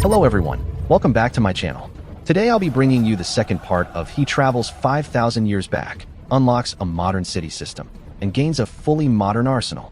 Hello everyone, welcome back to my channel. Today I'll be bringing you the second part of He Travels 5,000 Years Back, unlocks a modern city system, and gains a fully modern arsenal.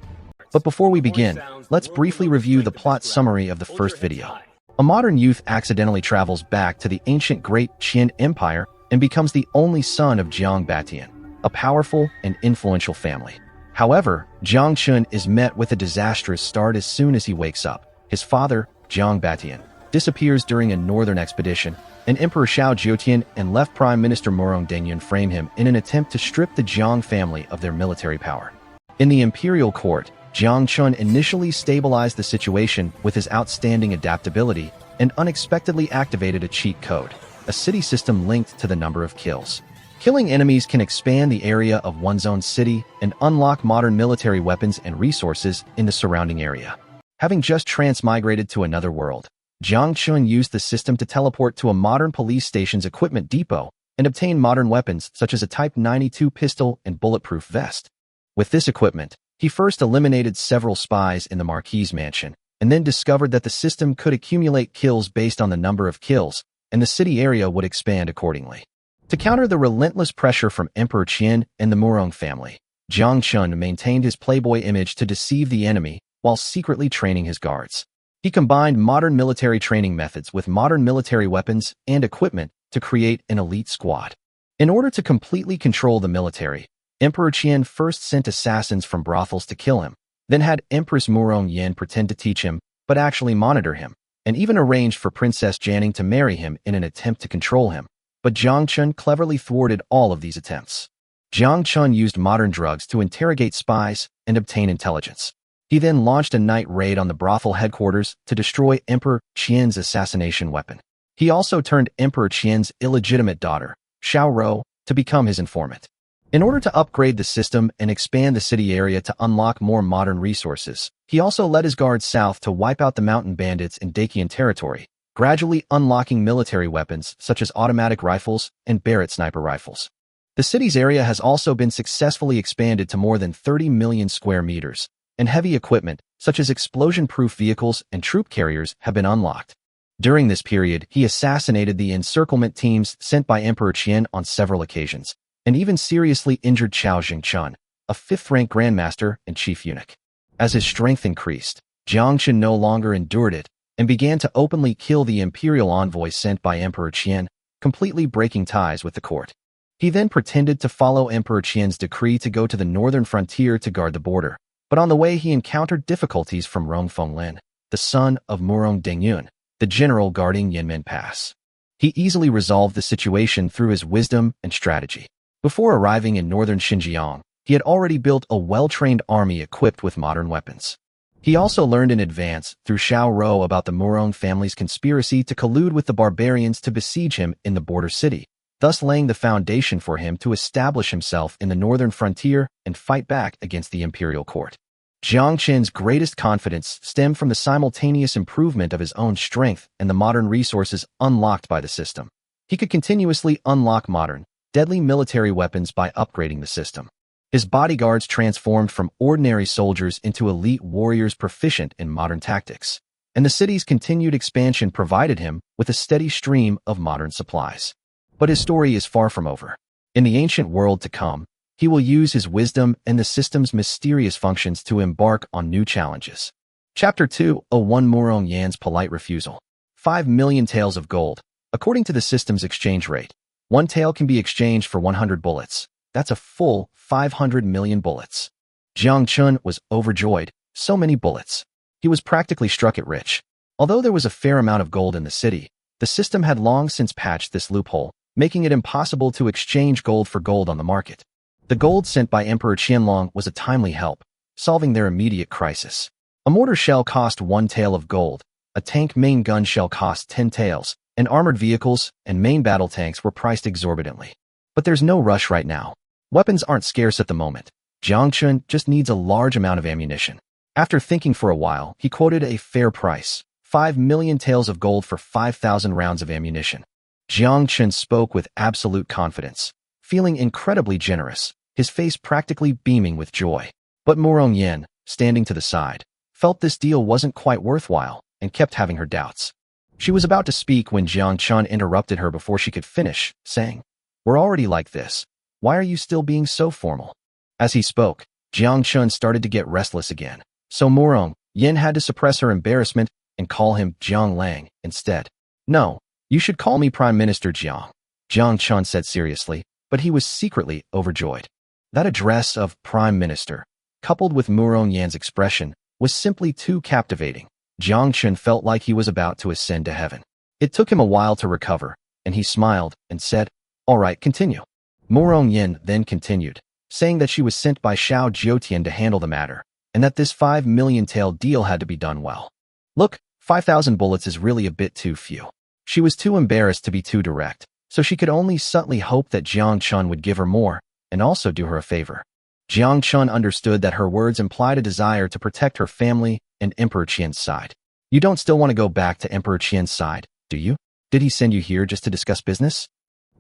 But before we begin, let's briefly review the plot summary of the first video. A modern youth accidentally travels back to the ancient Great Qian Empire and becomes the only son of Jiang Batian, a powerful and influential family. However, Jiang Chen is met with a disastrous start as soon as he wakes up. His father, Jiang Batian, disappears during a northern expedition, and Emperor Xiao Jiutian and left Prime Minister Murong Dengyun frame him in an attempt to strip the Jiang family of their military power. In the imperial court, Jiang Chen initially stabilized the situation with his outstanding adaptability and unexpectedly activated a cheat code, a city system linked to the number of kills. Killing enemies can expand the area of one's own city and unlock modern military weapons and resources in the surrounding area. Having just transmigrated to another world, Jiang Chen used the system to teleport to a modern police station's equipment depot and obtain modern weapons such as a Type 92 pistol and bulletproof vest. With this equipment, he first eliminated several spies in the Marquis's mansion, and then discovered that the system could accumulate kills based on the number of kills, and the city area would expand accordingly. To counter the relentless pressure from Emperor Qian and the Murong family, Jiang Chen maintained his playboy image to deceive the enemy while secretly training his guards. He combined modern military training methods with modern military weapons and equipment to create an elite squad. In order to completely control the military, Emperor Qian first sent assassins from brothels to kill him, then had Empress Murong Yen pretend to teach him, but actually monitor him, and even arranged for Princess Janning to marry him in an attempt to control him. But Jiang Chen cleverly thwarted all of these attempts. Jiang Chen used modern drugs to interrogate spies and obtain intelligence. He then launched a night raid on the brothel headquarters to destroy Emperor Qian's assassination weapon. He also turned Emperor Qian's illegitimate daughter, Xiao, to become his informant. In order to upgrade the system and expand the city area to unlock more modern resources, he also led his guards south to wipe out the mountain bandits in Dengyun territory, gradually unlocking military weapons such as automatic rifles and Barrett sniper rifles. The city's area has also been successfully expanded to more than 30 million square meters, and heavy equipment, such as explosion-proof vehicles and troop carriers, have been unlocked. During this period, he assassinated the encirclement teams sent by Emperor Qian on several occasions, and even seriously injured Xiao Chen, a 5th-rank grandmaster and chief eunuch. As his strength increased, Jiang Chen no longer endured it, and began to openly kill the imperial envoy sent by Emperor Qian, completely breaking ties with the court. He then pretended to follow Emperor Qian's decree to go to the northern frontier to guard the border, but on the way he encountered difficulties from Rong Fenglin, the son of Murong Dengyun, the general guarding Yanmen Pass. He easily resolved the situation through his wisdom and strategy. Before arriving in northern Xinjiang, he had already built a well-trained army equipped with modern weapons. He also learned in advance through Xiao about the Murong family's conspiracy to collude with the barbarians to besiege him in the border city, thus laying the foundation for him to establish himself in the northern frontier and fight back against the imperial court. Jiang Chen's greatest confidence stemmed from the simultaneous improvement of his own strength and the modern resources unlocked by the system. He could continuously unlock modern, deadly military weapons by upgrading the system. His bodyguards transformed from ordinary soldiers into elite warriors proficient in modern tactics, and the city's continued expansion provided him with a steady stream of modern supplies. But his story is far from over. In the ancient world to come, he will use his wisdom and the system's mysterious functions to embark on new challenges. Chapter 201 Murong Yan's Polite Refusal. 5 million taels of gold. According to the system's exchange rate, 1 tael can be exchanged for 100 bullets. That's a full 500 million bullets. Jiang Chen was overjoyed. So many bullets. He was practically struck it rich. Although there was a fair amount of gold in the city, the system had long since patched this loophole, making it impossible to exchange gold for gold on the market. The gold sent by Emperor Qianlong was a timely help, solving their immediate crisis. A mortar shell cost 1 tael of gold, a tank main gun shell cost 10 taels, and armored vehicles and main battle tanks were priced exorbitantly. But there's no rush right now. Weapons aren't scarce at the moment. Jiang Chen just needs a large amount of ammunition. After thinking for a while, he quoted a fair price, 5 million taels of gold for 5,000 rounds of ammunition. Jiang Chen spoke with absolute confidence, feeling incredibly generous, his face practically beaming with joy. But Murong Yen, standing to the side, felt this deal wasn't quite worthwhile and kept having her doubts. She was about to speak when Jiang Chen interrupted her before she could finish, saying, "We're already like this. Why are you still being so formal?" As he spoke, Jiang Chen started to get restless again, so Murong Yin had to suppress her embarrassment and call him Jiang Lang instead. "No, you should call me Prime Minister Jiang," Jiang Chen said seriously, but he was secretly overjoyed. That address of Prime Minister, coupled with Murong Yan's expression, was simply too captivating. Jiang Chen felt like he was about to ascend to heaven. It took him a while to recover, and he smiled and said, "All right, continue." Murong Yin then continued, saying that she was sent by Xiao Jiutian to handle the matter, and that this 5 million tael deal had to be done well. Look, 5,000 bullets is really a bit too few. She was too embarrassed to be too direct, so she could only subtly hope that Jiang Chen would give her more, and also do her a favor. Jiang Chen understood that her words implied a desire to protect her family and Emperor Qian's side. "You don't still want to go back to Emperor Qian's side, do you? Did he send you here just to discuss business?"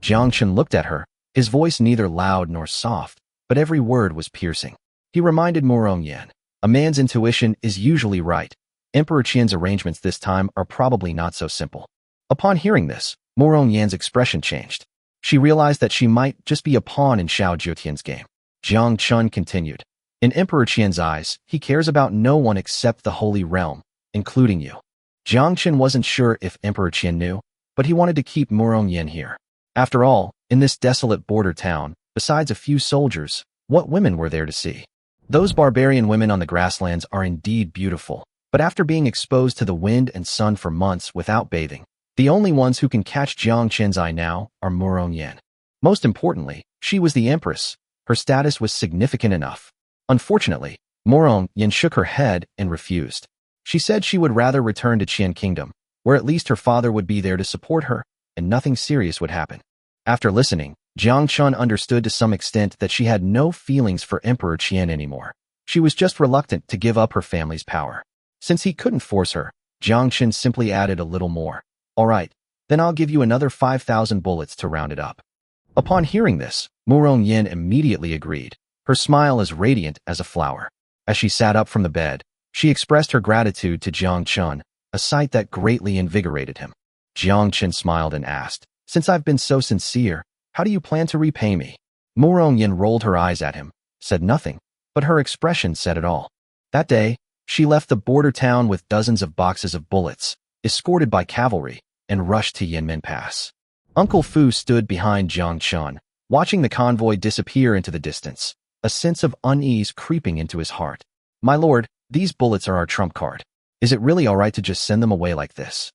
Jiang Chen looked at her, his voice neither loud nor soft, but every word was piercing. He reminded Murong Yan, "A man's intuition is usually right. Emperor Qian's arrangements this time are probably not so simple." Upon hearing this, Murong Yan's expression changed. She realized that she might just be a pawn in Xiao Jiutian's game. Jiang Chen continued, "In Emperor Qian's eyes, he cares about no one except the Holy Realm, including you." Jiang Chen wasn't sure if Emperor Qian knew, but he wanted to keep Murong Yan here. After all, in this desolate border town, besides a few soldiers, what women were there to see? Those barbarian women on the grasslands are indeed beautiful, but after being exposed to the wind and sun for months without bathing, the only ones who can catch Jiang Chen's eye now are Murong Yan. Most importantly, she was the empress. Her status was significant enough. Unfortunately, Murong Yan shook her head and refused. She said she would rather return to Qian Kingdom, where at least her father would be there to support her, and nothing serious would happen. After listening, Jiang Chen understood to some extent that she had no feelings for Emperor Qian anymore. She was just reluctant to give up her family's power. Since he couldn't force her, Jiang Chen simply added a little more. "All right, then I'll give you another 5,000 bullets to round it up." Upon hearing this, Murong Yin immediately agreed, her smile as radiant as a flower. As she sat up from the bed, she expressed her gratitude to Jiang Chen, a sight that greatly invigorated him. Jiang Chen smiled and asked, "Since I've been so sincere, how do you plan to repay me?" Murong Yin rolled her eyes at him, said nothing, but her expression said it all. That day, she left the border town with dozens of boxes of bullets, escorted by cavalry, and rushed to Yanmen Pass. Uncle Fu stood behind Jiang Chen, watching the convoy disappear into the distance, a sense of unease creeping into his heart. "My lord, these bullets are our trump card. Is it really all right to just send them away like this?"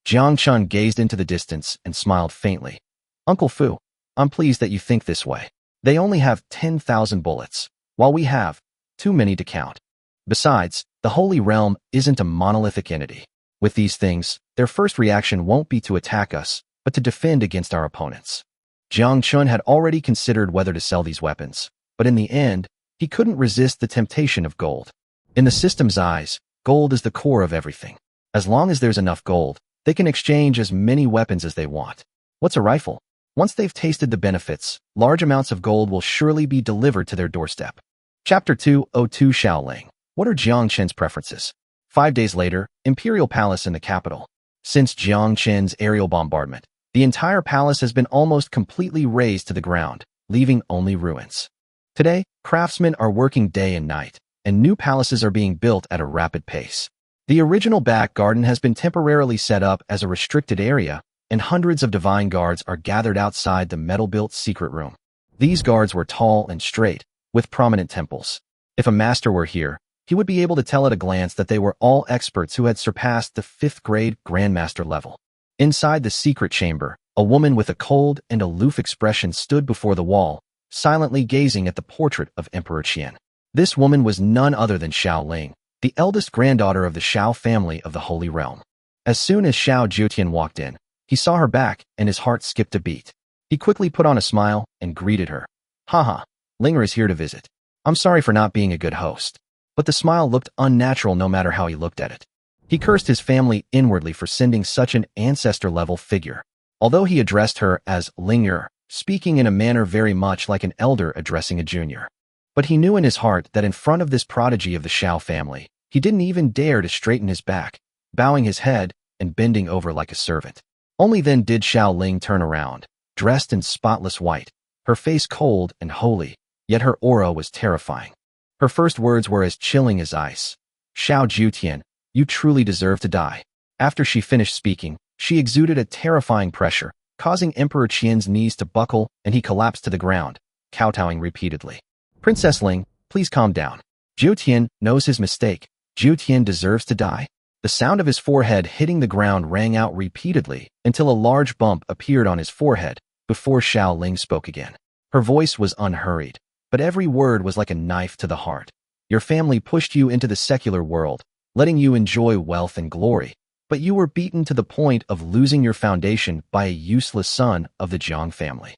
Jiang Chen gazed into the distance and smiled faintly. "Uncle Fu, I'm pleased that you think this way. They only have 10,000 bullets, while we have too many to count. Besides, the Holy Realm isn't a monolithic entity. With these things, their first reaction won't be to attack us, but to defend against our opponents." Jiang Chen had already considered whether to sell these weapons, but in the end, he couldn't resist the temptation of gold. In the system's eyes, gold is the core of everything. As long as there's enough gold, they can exchange as many weapons as they want. What's a rifle? Once they've tasted the benefits, large amounts of gold will surely be delivered to their doorstep. Chapter 202 Xiaoling. What are Jiang Chen's preferences? 5 days later, Imperial Palace in the capital. Since Jiang Chen's aerial bombardment, the entire palace has been almost completely razed to the ground, leaving only ruins. Today, craftsmen are working day and night, and new palaces are being built at a rapid pace. The original back garden has been temporarily set up as a restricted area, and hundreds of divine guards are gathered outside the metal-built secret room. These guards were tall and straight, with prominent temples. If a master were here, he would be able to tell at a glance that they were all experts who had surpassed the 5th grade Grandmaster level. Inside the secret chamber, a woman with a cold and aloof expression stood before the wall, silently gazing at the portrait of Emperor Qian. This woman was none other than Xiao Ling, the eldest granddaughter of the Xiao family of the Holy Realm. As soon as Xiao Jiutian walked in, he saw her back and his heart skipped a beat. He quickly put on a smile and greeted her. "Haha, Linger is here to visit. I'm sorry for not being a good host." But the smile looked unnatural no matter how he looked at it. He cursed his family inwardly for sending such an ancestor-level figure. Although he addressed her as Linger, speaking in a manner very much like an elder addressing a junior. But he knew in his heart that in front of this prodigy of the Xiao family, he didn't even dare to straighten his back. Bowing his head, and bending over like a servant. Only then did Xiao Ling turn around, dressed in spotless white, her face cold and holy, yet her aura was terrifying. Her first words were as chilling as ice. "Xiao Jiutian, you truly deserve to die." After she finished speaking, she exuded a terrifying pressure, causing Emperor Qian's knees to buckle and he collapsed to the ground, kowtowing repeatedly. "Princess Ling, please calm down. Jiutian knows his mistake. Jiutian deserves to die." The sound of his forehead hitting the ground rang out repeatedly until a large bump appeared on his forehead before Xiao Ling spoke again. Her voice was unhurried, but every word was like a knife to the heart. "Your family pushed you into the secular world, letting you enjoy wealth and glory, but you were beaten to the point of losing your foundation by a useless son of the Jiang family."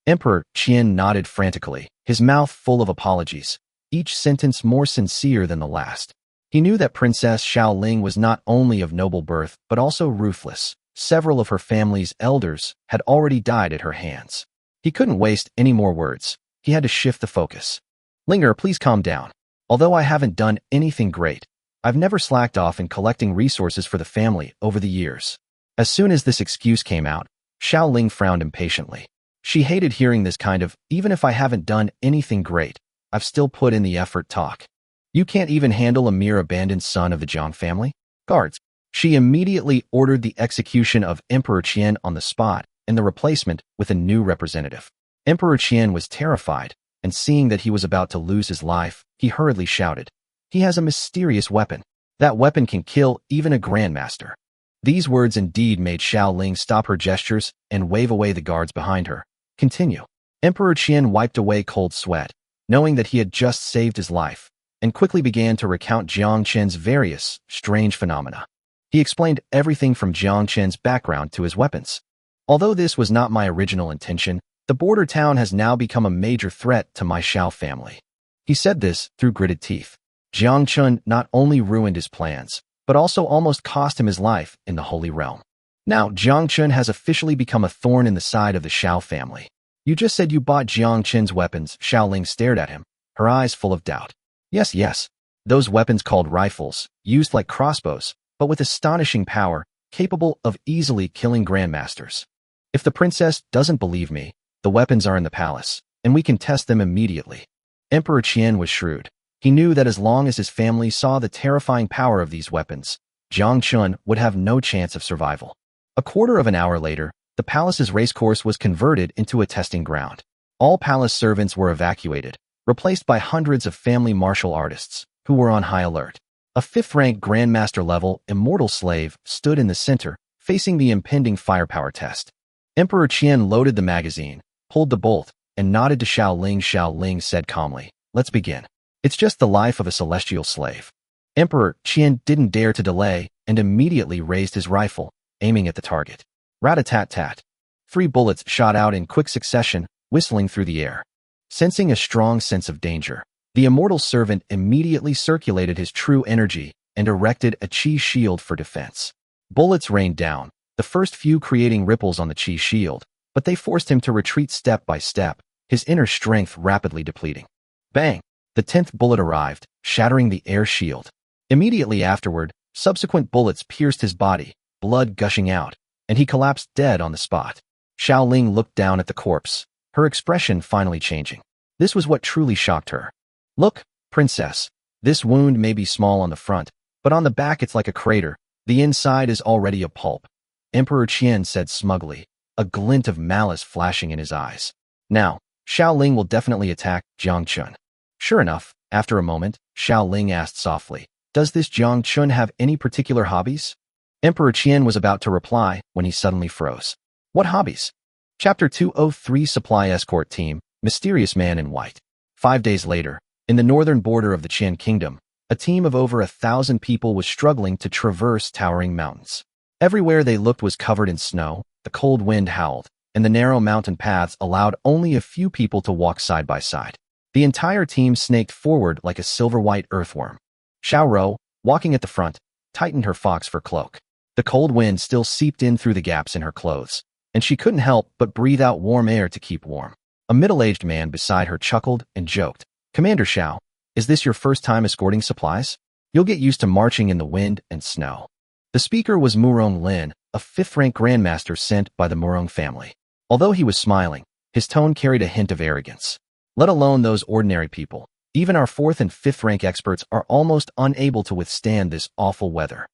Emperor Qian nodded frantically, his mouth full of apologies, each sentence more sincere than the last. He knew that Princess Xiao Ling was not only of noble birth, but also ruthless. Several of her family's elders had already died at her hands. He couldn't waste any more words. He had to shift the focus. "Linger, please calm down. Although I haven't done anything great, I've never slacked off in collecting resources for the family over the years." As soon as this excuse came out, Xiao Ling frowned impatiently. She hated hearing this kind of, "even if I haven't done anything great, I've still put in the effort" talk. You can't even handle a mere abandoned son of the Jiang family? Guards. She immediately ordered the execution of Emperor Qian on the spot and the replacement with a new representative. Emperor Qian was terrified, and seeing that he was about to lose his life, he hurriedly shouted, "He has a mysterious weapon. That weapon can kill even a grandmaster." These words indeed made Xiao Ling stop her gestures and wave away the guards behind her. "Continue." Emperor Qian wiped away cold sweat, knowing that he had just saved his life, and quickly began to recount Jiang Chen's various strange phenomena. He explained everything from Jiang Chen's background to his weapons. "Although this was not my original intention, the border town has now become a major threat to my Xiao family." He said this through gritted teeth. Jiang Chen not only ruined his plans, but also almost cost him his life in the Holy Realm. Now, Jiang Chen has officially become a thorn in the side of the Xiao family. "You just said you bought Jiang Chen's weapons." Xiao Ling stared at him, her eyes full of doubt. Yes. Those weapons called rifles, used like crossbows, but with astonishing power, capable of easily killing grandmasters. If the princess doesn't believe me, the weapons are in the palace, and we can test them immediately." Emperor Qian was shrewd. He knew that as long as his family saw the terrifying power of these weapons, Jiang Chen would have no chance of survival. A quarter of an hour later, the palace's racecourse was converted into a testing ground. All palace servants were evacuated, replaced by hundreds of family martial artists, who were on high alert. A fifth-rank Grandmaster-level immortal slave stood in the center, facing the impending firepower test. Emperor Qian loaded the magazine, pulled the bolt, and nodded to Xiao Ling. Xiao Ling said calmly, "Let's begin. It's just the life of a celestial slave." Emperor Qian didn't dare to delay and immediately raised his rifle, aiming at the target. Rat-a-tat-tat. 3 bullets shot out in quick succession, whistling through the air. Sensing a strong sense of danger, the immortal servant immediately circulated his true energy and erected a chi shield for defense. Bullets rained down, the first few creating ripples on the chi shield, but they forced him to retreat step by step, his inner strength rapidly depleting. Bang! The 10th bullet arrived, shattering the air shield. Immediately afterward, subsequent bullets pierced his body, blood gushing out, and he collapsed dead on the spot. Xiao Ling looked down at the corpse, her expression finally changing. This was what truly shocked her. "Look, princess, this wound may be small on the front, but on the back it's like a crater. The inside is already a pulp." Emperor Qian said smugly, a glint of malice flashing in his eyes. "Now, Xiao Ling will definitely attack Jiang Chen." Sure enough, after a moment, Xiao Ling asked softly, "Does this Jiang Chen have any particular hobbies?" Emperor Qian was about to reply when he suddenly froze. "What hobbies?" Chapter 203 Supply Escort Team, Mysterious Man in White. 5 days later, in the northern border of the Qian Kingdom, a team of over 1,000 people was struggling to traverse towering mountains. Everywhere they looked was covered in snow, the cold wind howled, and the narrow mountain paths allowed only a few people to walk side by side. The entire team snaked forward like a silver-white earthworm. Xiao Rou, walking at the front, tightened her fox fur cloak. The cold wind still seeped in through the gaps in her clothes, and she couldn't help but breathe out warm air to keep warm. A middle-aged man beside her chuckled and joked, "Commander Xiao, is this your first time escorting supplies? You'll get used to marching in the wind and snow." The speaker was Murong Lin, a fifth-rank grandmaster sent by the Murong family. Although he was smiling, his tone carried a hint of arrogance. Let alone those ordinary people. Even our fourth and fifth rank experts are almost unable to withstand this awful weather.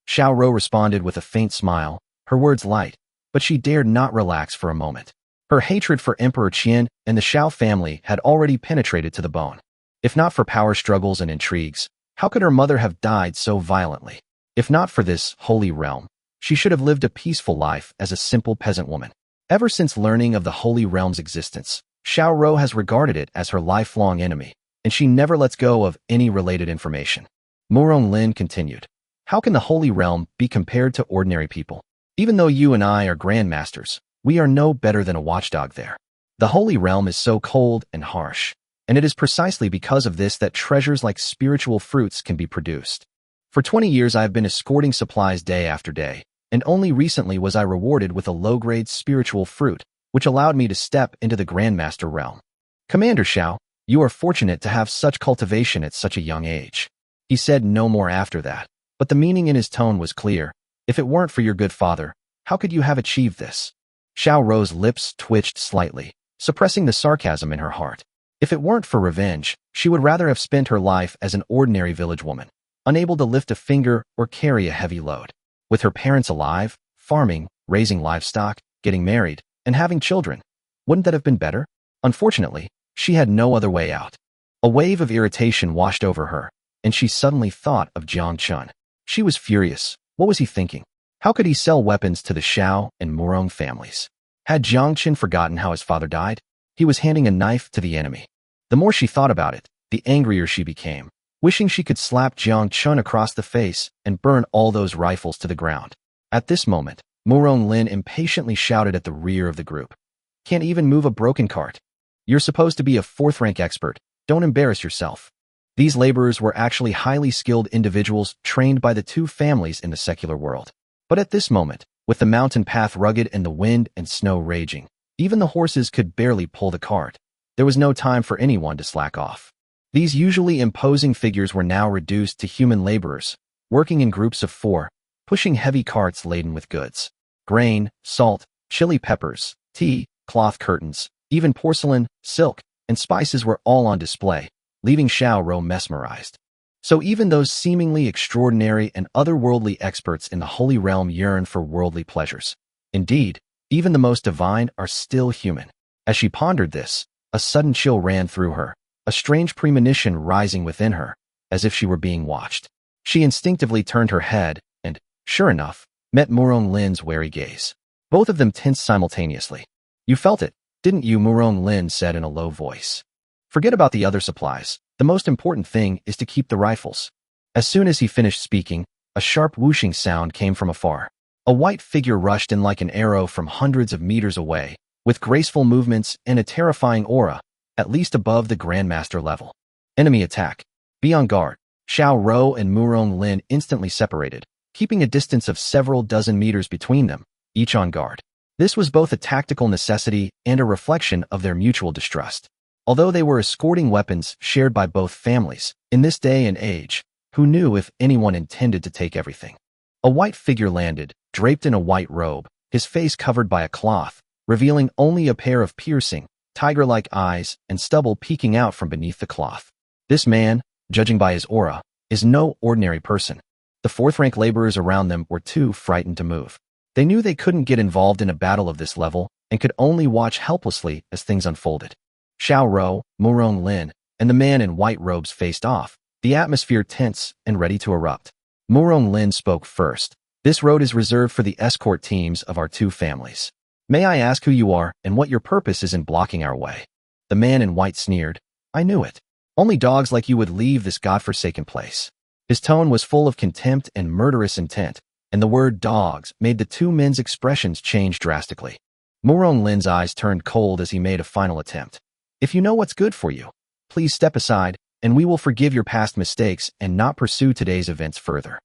Xiao Rou responded with a faint smile, her words light, but she dared not relax for a moment. Her hatred for Emperor Qian and the Xiao family had already penetrated to the bone. If not for power struggles and intrigues, how could her mother have died so violently? If not for this holy realm, she should have lived a peaceful life as a simple peasant woman. Ever since learning of the holy realm's existence, Xiao Rou has regarded it as her lifelong enemy, and she never lets go of any related information. Murong Lin continued, "How can the holy realm be compared to ordinary people? Even though you and I are grandmasters, we are no better than a watchdog there. The holy realm is so cold and harsh, and it is precisely because of this that treasures like spiritual fruits can be produced. For 20 years I have been escorting supplies day after day, and only recently was I rewarded with a low-grade spiritual fruit, which allowed me to step into the Grandmaster realm. Commander Xiao, you are fortunate to have such cultivation at such a young age." He said no more after that, but the meaning in his tone was clear. If it weren't for your good father, how could you have achieved this? Xiao Rou's lips twitched slightly, suppressing the sarcasm in her heart. If it weren't for revenge, she would rather have spent her life as an ordinary village woman, unable to lift a finger or carry a heavy load. With her parents alive, farming, raising livestock, getting married, and having children, wouldn't that have been better? Unfortunately, she had no other way out. A wave of irritation washed over her, and she suddenly thought of Jiang Chen. She was furious. What was he thinking? How could he sell weapons to the Xiao and Murong families? Had Jiang Chen forgotten how his father died? He was handing a knife to the enemy. The more she thought about it, the angrier she became, wishing she could slap Jiang Chen across the face and burn all those rifles to the ground. At this moment, Murong Lin impatiently shouted at the rear of the group. "Can't even move a broken cart. You're supposed to be a fourth-rank expert. Don't embarrass yourself." These laborers were actually highly skilled individuals trained by the two families in the secular world. But at this moment, with the mountain path rugged and the wind and snow raging, even the horses could barely pull the cart. There was no time for anyone to slack off. These usually imposing figures were now reduced to human laborers, working in groups of 4, pushing heavy carts laden with goods. Grain, salt, chili peppers, tea, cloth curtains, even porcelain, silk, and spices were all on display, leaving Xiao Rou mesmerized. So even those seemingly extraordinary and otherworldly experts in the holy realm yearn for worldly pleasures. Indeed, even the most divine are still human. As she pondered this, a sudden chill ran through her, a strange premonition rising within her, as if she were being watched. She instinctively turned her head and, sure enough, met Murong Lin's wary gaze. Both of them tensed simultaneously. "You felt it, didn't you?" Murong Lin said in a low voice. "Forget about the other supplies. The most important thing is to keep the rifles." As soon as he finished speaking, a sharp whooshing sound came from afar. A white figure rushed in like an arrow from hundreds of meters away, with graceful movements and a terrifying aura, at least above the Grandmaster level. "Enemy attack. Be on guard." Xiao Rou and Murong Lin instantly separated, keeping a distance of several dozen meters between them, each on guard. This was both a tactical necessity and a reflection of their mutual distrust. Although they were escorting weapons shared by both families, in this day and age, who knew if anyone intended to take everything? A white figure landed, draped in a white robe, his face covered by a cloth, revealing only a pair of piercing, tiger-like eyes and stubble peeking out from beneath the cloth. This man, judging by his aura, is no ordinary person. The fourth-rank laborers around them were too frightened to move. They knew they couldn't get involved in a battle of this level and could only watch helplessly as things unfolded. Xiao Rou, Murong Lin, and the man in white robes faced off, the atmosphere tense and ready to erupt. Murong Lin spoke first. "This road is reserved for the escort teams of our two families. May I ask who you are and what your purpose is in blocking our way?" The man in white sneered. "I knew it. Only dogs like you would leave this godforsaken place." His tone was full of contempt and murderous intent, and the word dogs made the two men's expressions change drastically. Murong Lin's eyes turned cold as he made a final attempt. "If you know what's good for you, please step aside, and we will forgive your past mistakes and not pursue today's events further."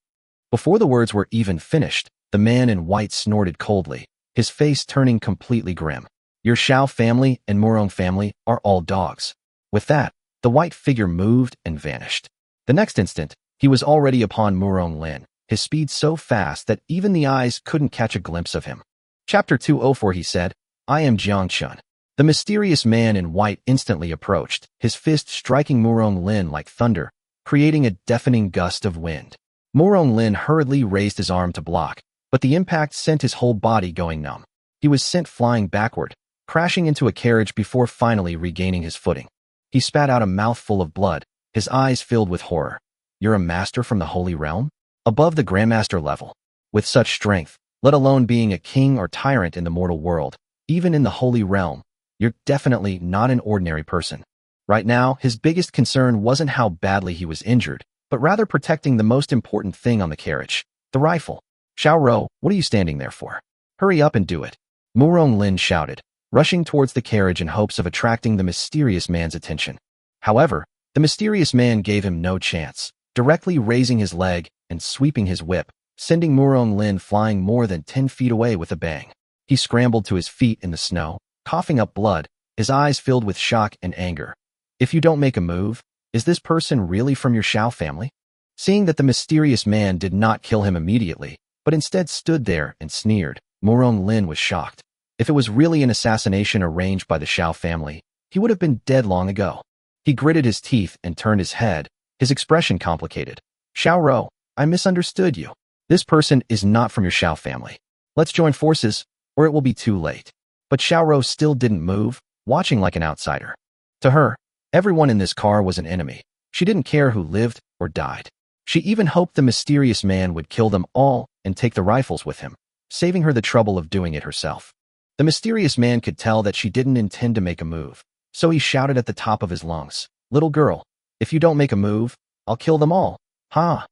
Before the words were even finished, the man in white snorted coldly, his face turning completely grim. "Your Xiao family and Murong family are all dogs." With that, the white figure moved and vanished. The next instant, he was already upon Murong Lin, his speed so fast that even the eyes couldn't catch a glimpse of him. Chapter 204. He said, "I am Jiang Chen." The mysterious man in white instantly approached, his fist striking Murong Lin like thunder, creating a deafening gust of wind. Murong Lin hurriedly raised his arm to block, but the impact sent his whole body going numb. He was sent flying backward, crashing into a carriage before finally regaining his footing. He spat out a mouthful of blood, his eyes filled with horror. "You're a master from the Holy Realm? Above the Grandmaster level. With such strength, let alone being a king or tyrant in the mortal world, even in the Holy Realm, you're definitely not an ordinary person." Right now, his biggest concern wasn't how badly he was injured, but rather protecting the most important thing on the carriage, the rifle. "Xiao Rou, what are you standing there for? Hurry up and do it," Murong Lin shouted, rushing towards the carriage in hopes of attracting the mysterious man's attention. However, the mysterious man gave him no chance, directly raising his leg and sweeping his whip, sending Murong Lin flying more than 10 feet away with a bang. He scrambled to his feet in the snow, coughing up blood, his eyes filled with shock and anger. "If you don't make a move, is this person really from your Xiao family?" Seeing that the mysterious man did not kill him immediately, but instead stood there and sneered, Murong Lin was shocked. If it was really an assassination arranged by the Xiao family, he would have been dead long ago. He gritted his teeth and turned his head, his expression complicated. "Xiao Rou, I misunderstood you. This person is not from your Xiao family. Let's join forces, or it will be too late." But Xiao Rou still didn't move, watching like an outsider. To her, everyone in this car was an enemy. She didn't care who lived or died. She even hoped the mysterious man would kill them all and take the rifles with him, saving her the trouble of doing it herself. The mysterious man could tell that she didn't intend to make a move, so he shouted at the top of his lungs, "Little girl, if you don't make a move, I'll kill them all. Ha!"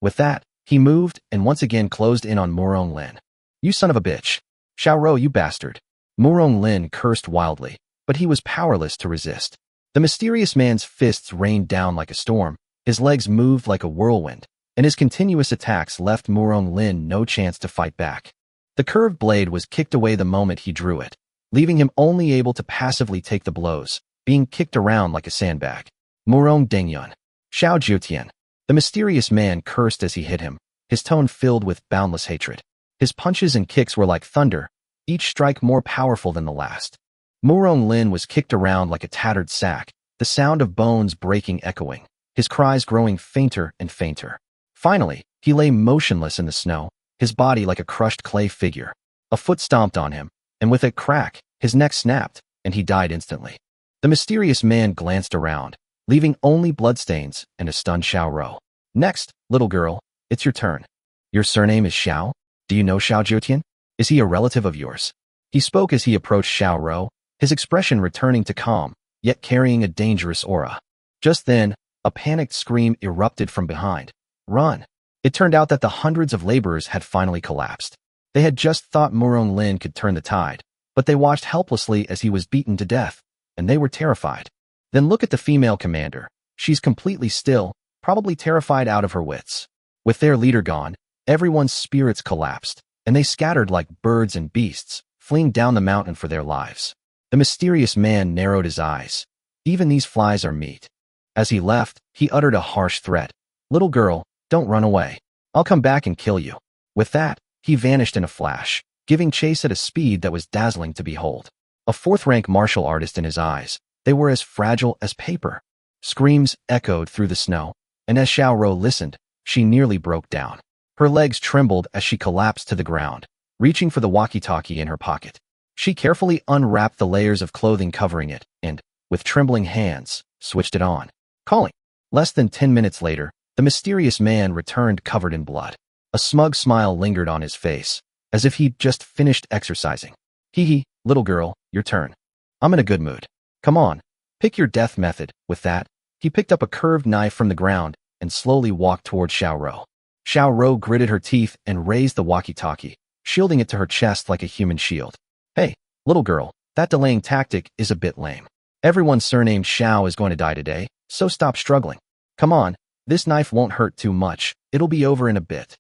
With that, he moved and once again closed in on Murong Lin. "You son of a bitch. Xiao Rou, you bastard." Murong Lin cursed wildly, but he was powerless to resist. The mysterious man's fists rained down like a storm, his legs moved like a whirlwind, and his continuous attacks left Murong Lin no chance to fight back. The curved blade was kicked away the moment he drew it, leaving him only able to passively take the blows, being kicked around like a sandbag. Murong Dengyun. Xiao Jiutian. The mysterious man cursed as he hit him, his tone filled with boundless hatred. His punches and kicks were like thunder, each strike more powerful than the last. Murong Lin was kicked around like a tattered sack, the sound of bones breaking echoing, his cries growing fainter and fainter. Finally, he lay motionless in the snow, his body like a crushed clay figure. A foot stomped on him, and with a crack, his neck snapped, and he died instantly. The mysterious man glanced around, leaving only bloodstains and a stunned Xiao Rou. "Next, little girl, it's your turn. Your surname is Xiao? Do you know Xiao Jiutian? Is he a relative of yours?" He spoke as he approached Xiao Rou, his expression returning to calm, yet carrying a dangerous aura. Just then, a panicked scream erupted from behind. "Run!" It turned out that the hundreds of laborers had finally collapsed. They had just thought Murong Lin could turn the tide, but they watched helplessly as he was beaten to death, and they were terrified. Then look at the female commander. She's completely still, probably terrified out of her wits. With their leader gone, everyone's spirits collapsed, and they scattered like birds and beasts, fleeing down the mountain for their lives. The mysterious man narrowed his eyes. "Even these flies are meat." As he left, he uttered a harsh threat. "Little girl, don't run away. I'll come back and kill you." With that, he vanished in a flash, giving chase at a speed that was dazzling to behold. A fourth-rank martial artist in his eyes, they were as fragile as paper. Screams echoed through the snow, and as Xiao Rou listened, she nearly broke down. Her legs trembled as she collapsed to the ground, reaching for the walkie-talkie in her pocket. She carefully unwrapped the layers of clothing covering it and, with trembling hands, switched it on. Calling. Less than 10 minutes later, the mysterious man returned covered in blood. A smug smile lingered on his face, as if he'd just finished exercising. "Hee, little girl, your turn. I'm in a good mood. Come on, pick your death method." With that, he picked up a curved knife from the ground and slowly walked toward Xiao Rou. Xiao Rou gritted her teeth and raised the walkie-talkie, shielding it to her chest like a human shield. "Hey, little girl, that delaying tactic is a bit lame. Everyone surnamed Xiao is going to die today, so stop struggling. Come on, this knife won't hurt too much, it'll be over in a bit."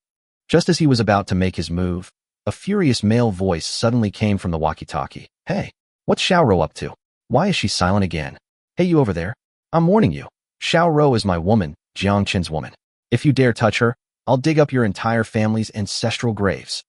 Just as he was about to make his move, a furious male voice suddenly came from the walkie-talkie. "Hey, what's Xiao Rou up to? Why is she silent again? Hey, you over there. I'm warning you. Xiao Rou is my woman, Jiang Chen's woman. If you dare touch her, I'll dig up your entire family's ancestral graves."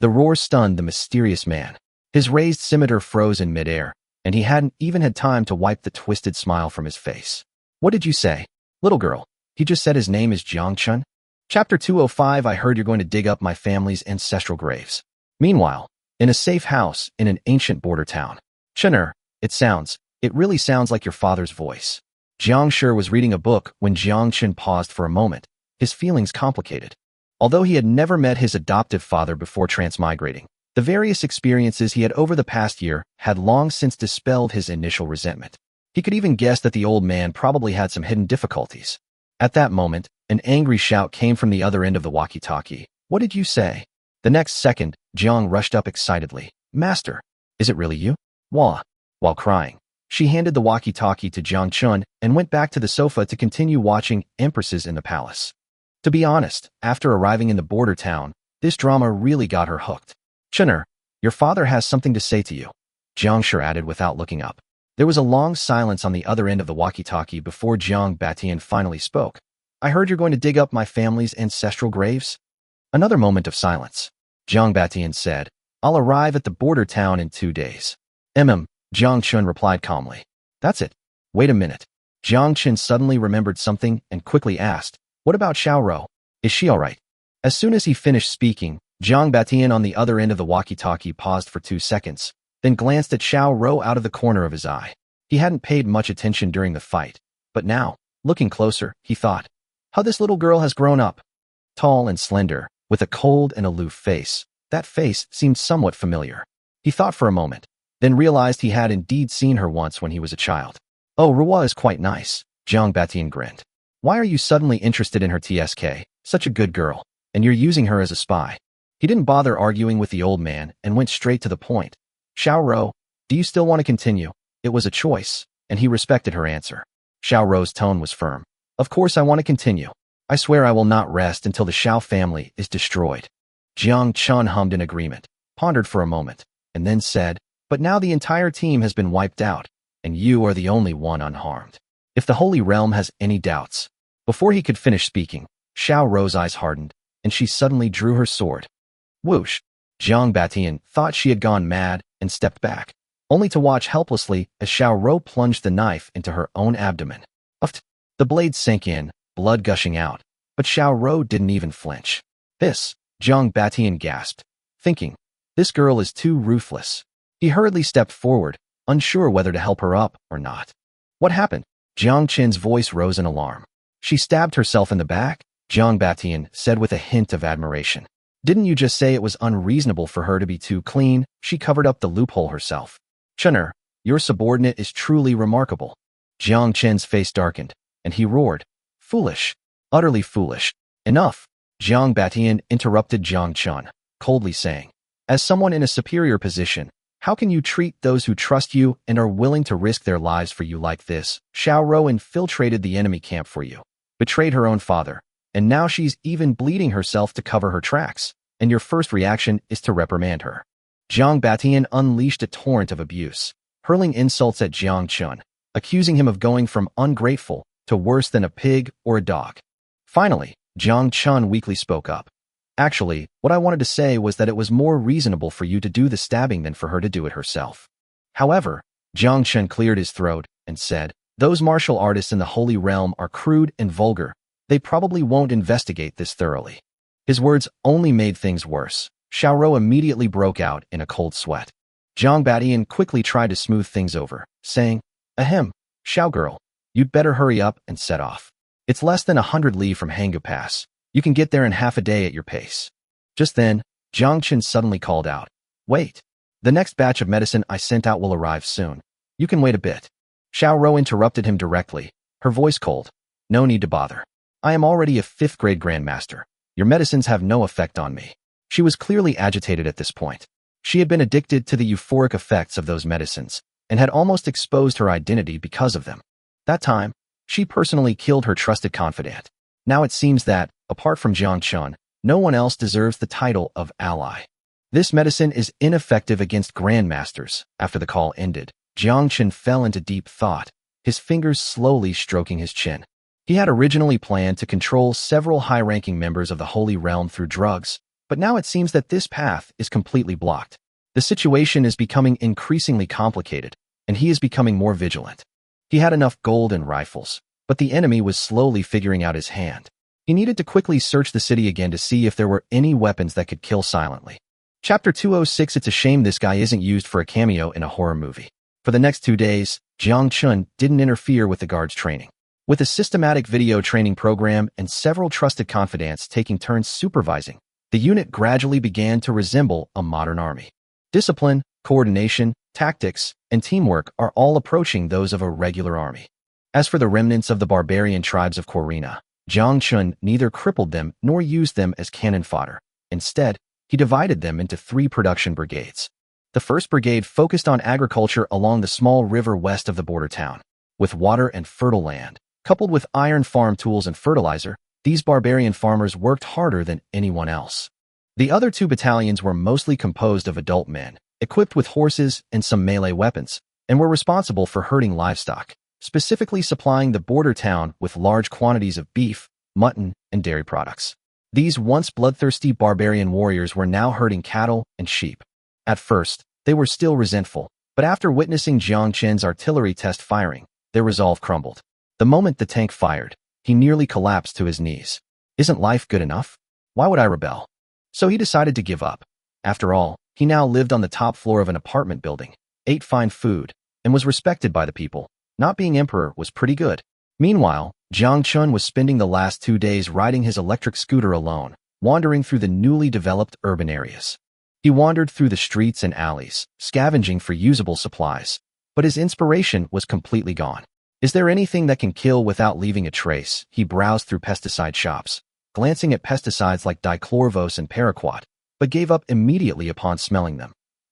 The roar stunned the mysterious man. His raised scimitar froze in midair, and he hadn't even had time to wipe the twisted smile from his face. "What did you say?" "Little girl, he just said his name is Jiang Chen." Chapter 205. I heard you're going to dig up my family's ancestral graves. Meanwhile, in a safe house in an ancient border town. "Chener, it really sounds like your father's voice." Jiang Shi was reading a book when Jiang Chen paused for a moment, his feelings complicated. Although he had never met his adoptive father before transmigrating, the various experiences he had over the past year had long since dispelled his initial resentment. He could even guess that the old man probably had some hidden difficulties. At that moment, an angry shout came from the other end of the walkie-talkie. "What did you say?" The next second, Jiang rushed up excitedly. "Master, is it really you?" "Wah." While crying, she handed the walkie-talkie to Jiang Chen and went back to the sofa to continue watching Empresses in the Palace. To be honest, after arriving in the border town, this drama really got her hooked. "Chener, your father has something to say to you," Jiang Shi added without looking up. There was a long silence on the other end of the walkie-talkie before Jiang Batian finally spoke. "I heard you're going to dig up my family's ancestral graves?" Another moment of silence. Jiang Batian said, "I'll arrive at the border town in 2 days." Jiang Chen replied calmly. "That's it." "Wait a minute." Jiang Chen suddenly remembered something and quickly asked, "What about Xiao Rou? Is she all right?" As soon as he finished speaking, Jiang Batian on the other end of the walkie-talkie paused for 2 seconds, then glanced at Xiao Rou out of the corner of his eye. He hadn't paid much attention during the fight, but now, looking closer, he thought, how this little girl has grown up. Tall and slender, with a cold and aloof face, that face seemed somewhat familiar. He thought for a moment, then realized he had indeed seen her once when he was a child. "Oh, Rua is quite nice," Jiang Batian grinned. "Why are you suddenly interested in her TSK? Such a good girl, and you're using her as a spy." He didn't bother arguing with the old man and went straight to the point. "Xiao Rou, do you still want to continue?" It was a choice, and he respected her answer. Xiao Rou's tone was firm. "Of course I want to continue. I swear I will not rest until the Xiao family is destroyed." Jiang Chen hummed in agreement, pondered for a moment, and then said, "But now the entire team has been wiped out, and you are the only one unharmed. If the Holy Realm has any doubts..." Before he could finish speaking, Xiao Rou's eyes hardened, and she suddenly drew her sword. Whoosh! Jiang Batian thought she had gone mad and stepped back, only to watch helplessly as Xiao Rou plunged the knife into her own abdomen. Uft! The blade sank in, blood gushing out, but Xiao Rou didn't even flinch. "This," Jiang Batian gasped, thinking, "this girl is too ruthless." He hurriedly stepped forward, unsure whether to help her up or not. "What happened?" Jiang Chen's voice rose in alarm. "She stabbed herself in the back," Jiang Batian said with a hint of admiration. "Didn't you just say it was unreasonable for her to be too clean? She covered up the loophole herself." "Chener, your subordinate is truly remarkable." Jiang Chen's face darkened, and he roared, "Foolish, utterly foolish." "Enough," Jiang Batian interrupted Jiang Chen, coldly saying. "As someone in a superior position, how can you treat those who trust you and are willing to risk their lives for you like this? Xiao Rou infiltrated the enemy camp for you, betrayed her own father, and now she's even bleeding herself to cover her tracks, and your first reaction is to reprimand her." Jiang Batian unleashed a torrent of abuse, hurling insults at Jiang Chen, accusing him of going from ungrateful to worse than a pig or a dog. Finally, Jiang Chen weakly spoke up. "Actually, what I wanted to say was that it was more reasonable for you to do the stabbing than for her to do it herself." However, Jiang Chen cleared his throat and said, "Those martial artists in the Holy Realm are crude and vulgar. They probably won't investigate this thoroughly." His words only made things worse. Xiao Rou immediately broke out in a cold sweat. Jiang Batian quickly tried to smooth things over, saying, "Ahem, Xiao girl, you'd better hurry up and set off. It's less than 100 li from Hanggu Pass. You can get there in half a day at your pace." Just then, Jiang Chen suddenly called out, "Wait. The next batch of medicine I sent out will arrive soon. You can wait a bit." Xiao Rou interrupted him directly, her voice cold. "No need to bother. I am already a 5th grade grandmaster. Your medicines have no effect on me." She was clearly agitated at this point. She had been addicted to the euphoric effects of those medicines and had almost exposed her identity because of them. That time, she personally killed her trusted confidant. Now it seems that, apart from Jiang Chen, no one else deserves the title of ally. "This medicine is ineffective against grandmasters." After the call ended, Jiang Chen fell into deep thought, his fingers slowly stroking his chin. He had originally planned to control several high-ranking members of the Holy Realm through drugs, but now it seems that this path is completely blocked. The situation is becoming increasingly complicated, and he is becoming more vigilant. He had enough gold and rifles, but the enemy was slowly figuring out his hand. He needed to quickly search the city again to see if there were any weapons that could kill silently. Chapter 206. It's a shame this guy isn't used for a cameo in a horror movie. For the next 2 days, Jiang Chen didn't interfere with the guards' training. With a systematic video training program and several trusted confidants taking turns supervising, the unit gradually began to resemble a modern army. Discipline, coordination, tactics, and teamwork are all approaching those of a regular army. As for the remnants of the barbarian tribes of Corina, Jiang Chen neither crippled them nor used them as cannon fodder. Instead, he divided them into 3 production brigades. The first brigade focused on agriculture along the small river west of the border town. With water and fertile land, coupled with iron farm tools and fertilizer, these barbarian farmers worked harder than anyone else. The other 2 battalions were mostly composed of adult men, equipped with horses and some melee weapons, and were responsible for herding livestock, specifically supplying the border town with large quantities of beef, mutton, and dairy products. These once bloodthirsty barbarian warriors were now herding cattle and sheep. At first, they were still resentful, but after witnessing Jiang Chen's artillery test firing, their resolve crumbled. The moment the tank fired, he nearly collapsed to his knees. Isn't life good enough? Why would I rebel? So he decided to give up. After all, he now lived on the top floor of an apartment building, ate fine food, and was respected by the people. Not being emperor was pretty good. Meanwhile, Jiang Chen was spending the last 2 days riding his electric scooter alone, wandering through the newly developed urban areas. He wandered through the streets and alleys, scavenging for usable supplies, but his inspiration was completely gone. Is there anything that can kill without leaving a trace? He browsed through pesticide shops, glancing at pesticides like dichlorvos and paraquat, but gave up immediately upon smelling them.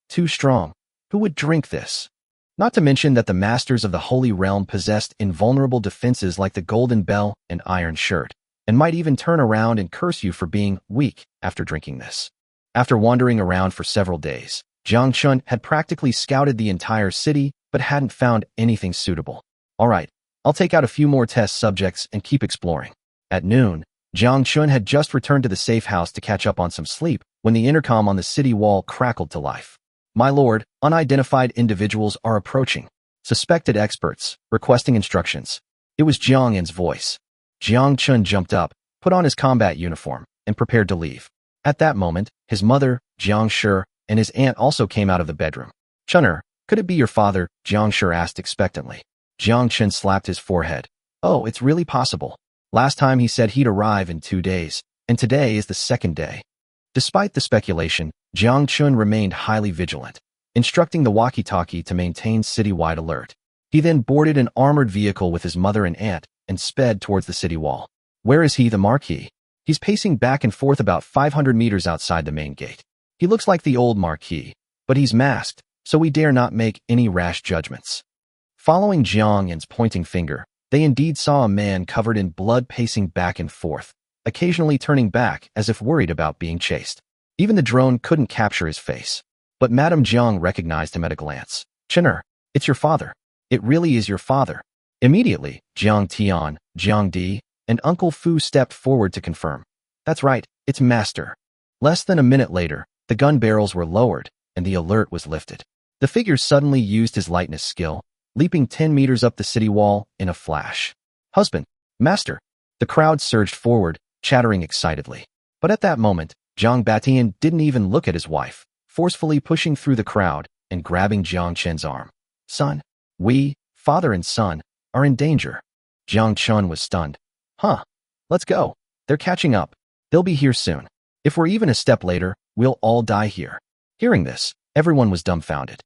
Too strong. Who would drink this? Not to mention that the masters of the Holy Realm possessed invulnerable defenses like the Golden Bell and Iron Shirt, and might even turn around and curse you for being weak after drinking this. After wandering around for several days, Jiang Chen had practically scouted the entire city but hadn't found anything suitable. All right, I'll take out a few more test subjects and keep exploring. At noon, Jiang Chen had just returned to the safe house to catch up on some sleep when the intercom on the city wall crackled to life. My lord, unidentified individuals are approaching. Suspected experts, requesting instructions. It was Jiang Yin's voice. Jiang Chen jumped up, put on his combat uniform, and prepared to leave. At that moment, his mother, Jiang Shi, and his aunt also came out of the bedroom. Chener, could it be your father? Jiang Shi asked expectantly. Jiang Chen slapped his forehead. Oh, it's really possible. Last time he said he'd arrive in 2 days, and today is the 2nd day. Despite the speculation, Jiang Chen remained highly vigilant, instructing the walkie-talkie to maintain citywide alert. He then boarded an armored vehicle with his mother and aunt and sped towards the city wall. Where is he, the Marquis? He's pacing back and forth about 500 meters outside the main gate. He looks like the old Marquis, but he's masked, so we dare not make any rash judgments. Following Jiang Yin's pointing finger, they indeed saw a man covered in blood pacing back and forth, occasionally turning back as if worried about being chased. Even the drone couldn't capture his face. But Madame Jiang recognized him at a glance. Chener, it's your father. It really is your father. Immediately, Jiang Tian, Jiang Di, and Uncle Fu stepped forward to confirm. That's right, it's Master. Less than a minute later, the gun barrels were lowered, and the alert was lifted. The figure suddenly used his lightness skill, leaping 10 meters up the city wall in a flash. Husband, Master. The crowd surged forward, chattering excitedly. But at that moment, Jiang Batian didn't even look at his wife, forcefully pushing through the crowd and grabbing Jiang Chen's arm. Son, we, father and son, are in danger. Jiang Chen was stunned. Huh. Let's go. They're catching up. They'll be here soon. If we're even a step later, we'll all die here. Hearing this, everyone was dumbfounded.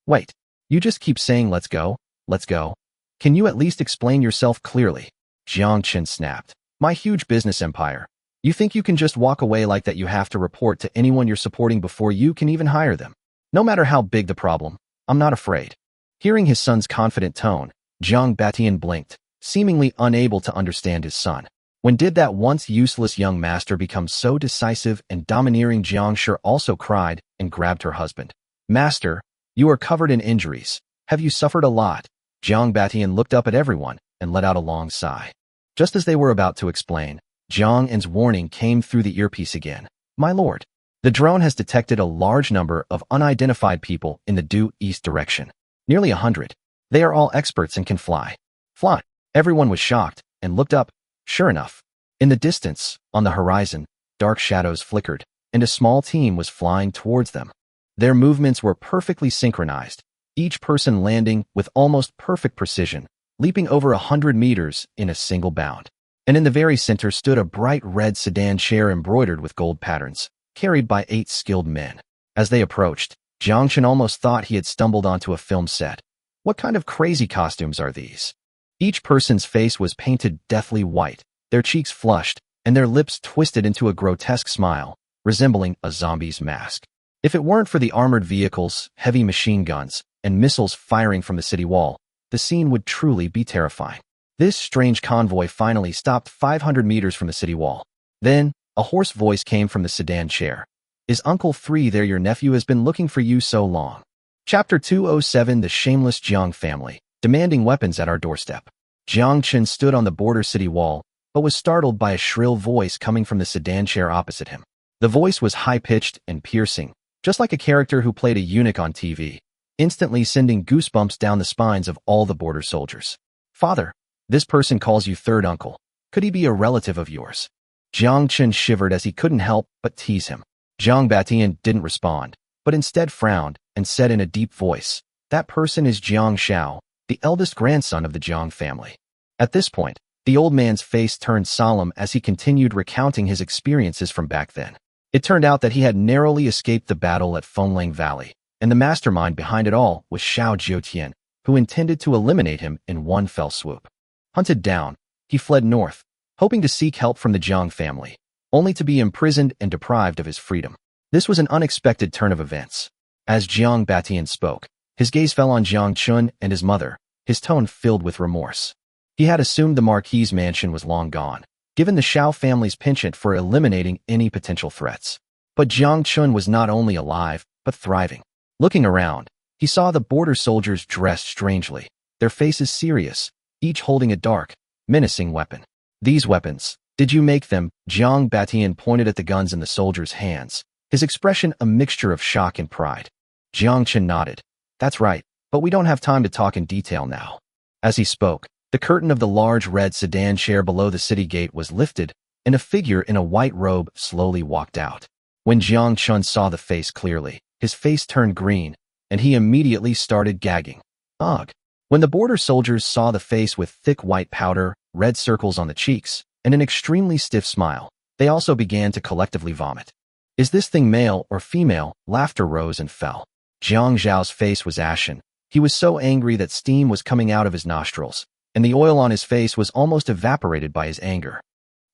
Wait, you just keep saying let's go, let's go. Can you at least explain yourself clearly? Jiang Chen snapped. My huge business empire. You think you can just walk away like that? You have to report to anyone you're supporting before you can even hire them. No matter how big the problem, I'm not afraid. Hearing his son's confident tone, Jiang Batian blinked, seemingly unable to understand his son. When did that once useless young master become so decisive and domineering? Jiang Shi also cried and grabbed her husband. Master, you are covered in injuries. Have you suffered a lot? Jiang Batian looked up at everyone and let out a long sigh. Just as they were about to explain, Jiang En's warning came through the earpiece again. My lord, the drone has detected a large number of unidentified people in the due east direction. Nearly 100. They are all experts and can fly. Fly. Everyone was shocked and looked up. Sure enough, in the distance, on the horizon, dark shadows flickered, and a small team was flying towards them. Their movements were perfectly synchronized, each person landing with almost perfect precision, leaping over 100 meters in a single bound. And in the very center stood a bright red sedan chair embroidered with gold patterns, carried by 8 skilled men. As they approached, Jiang Chen almost thought he had stumbled onto a film set. What kind of crazy costumes are these? Each person's face was painted deathly white, their cheeks flushed, and their lips twisted into a grotesque smile, resembling a zombie's mask. If it weren't for the armored vehicles, heavy machine guns, and missiles firing from the city wall, the scene would truly be terrifying. This strange convoy finally stopped 500 meters from the city wall. Then, a hoarse voice came from the sedan chair. Is Uncle 3 there? Your nephew has been looking for you so long. Chapter 207 The Shameless Jiang Family, demanding weapons at our doorstep. Jiang Chen stood on the border city wall, but was startled by a shrill voice coming from the sedan chair opposite him. The voice was high-pitched and piercing, just like a character who played a eunuch on TV, instantly sending goosebumps down the spines of all the border soldiers. Father, this person calls you third uncle. Could he be a relative of yours? Jiang Chen shivered as he couldn't help but tease him. Jiang Batian didn't respond, but instead frowned and said in a deep voice, that person is Jiang Xiao, the eldest grandson of the Jiang family. At this point, the old man's face turned solemn as he continued recounting his experiences from back then. It turned out that he had narrowly escaped the battle at Fenglang Valley, and the mastermind behind it all was Xiao Jiutian, who intended to eliminate him in one fell swoop. Hunted down, he fled north, hoping to seek help from the Jiang family, only to be imprisoned and deprived of his freedom. This was an unexpected turn of events. As Jiang Batian spoke, his gaze fell on Jiang Chen and his mother, his tone filled with remorse. He had assumed the Marquis's mansion was long gone, given the Xiao family's penchant for eliminating any potential threats. But Jiang Chen was not only alive, but thriving. Looking around, he saw the border soldiers dressed strangely, their faces serious, each holding a dark, menacing weapon. These weapons, did you make them? Jiang Batian pointed at the guns in the soldiers' hands, his expression a mixture of shock and pride. Jiang Chen nodded. That's right, but we don't have time to talk in detail now. As he spoke, the curtain of the large red sedan chair below the city gate was lifted, and a figure in a white robe slowly walked out. When Jiang Chen saw the face clearly, his face turned green, and he immediately started gagging. Ugh. When the border soldiers saw the face with thick white powder, red circles on the cheeks, and an extremely stiff smile, they also began to collectively vomit. Is this thing male or female? Laughter rose and fell. Jiang Zhao's face was ashen. He was so angry that steam was coming out of his nostrils, and the oil on his face was almost evaporated by his anger.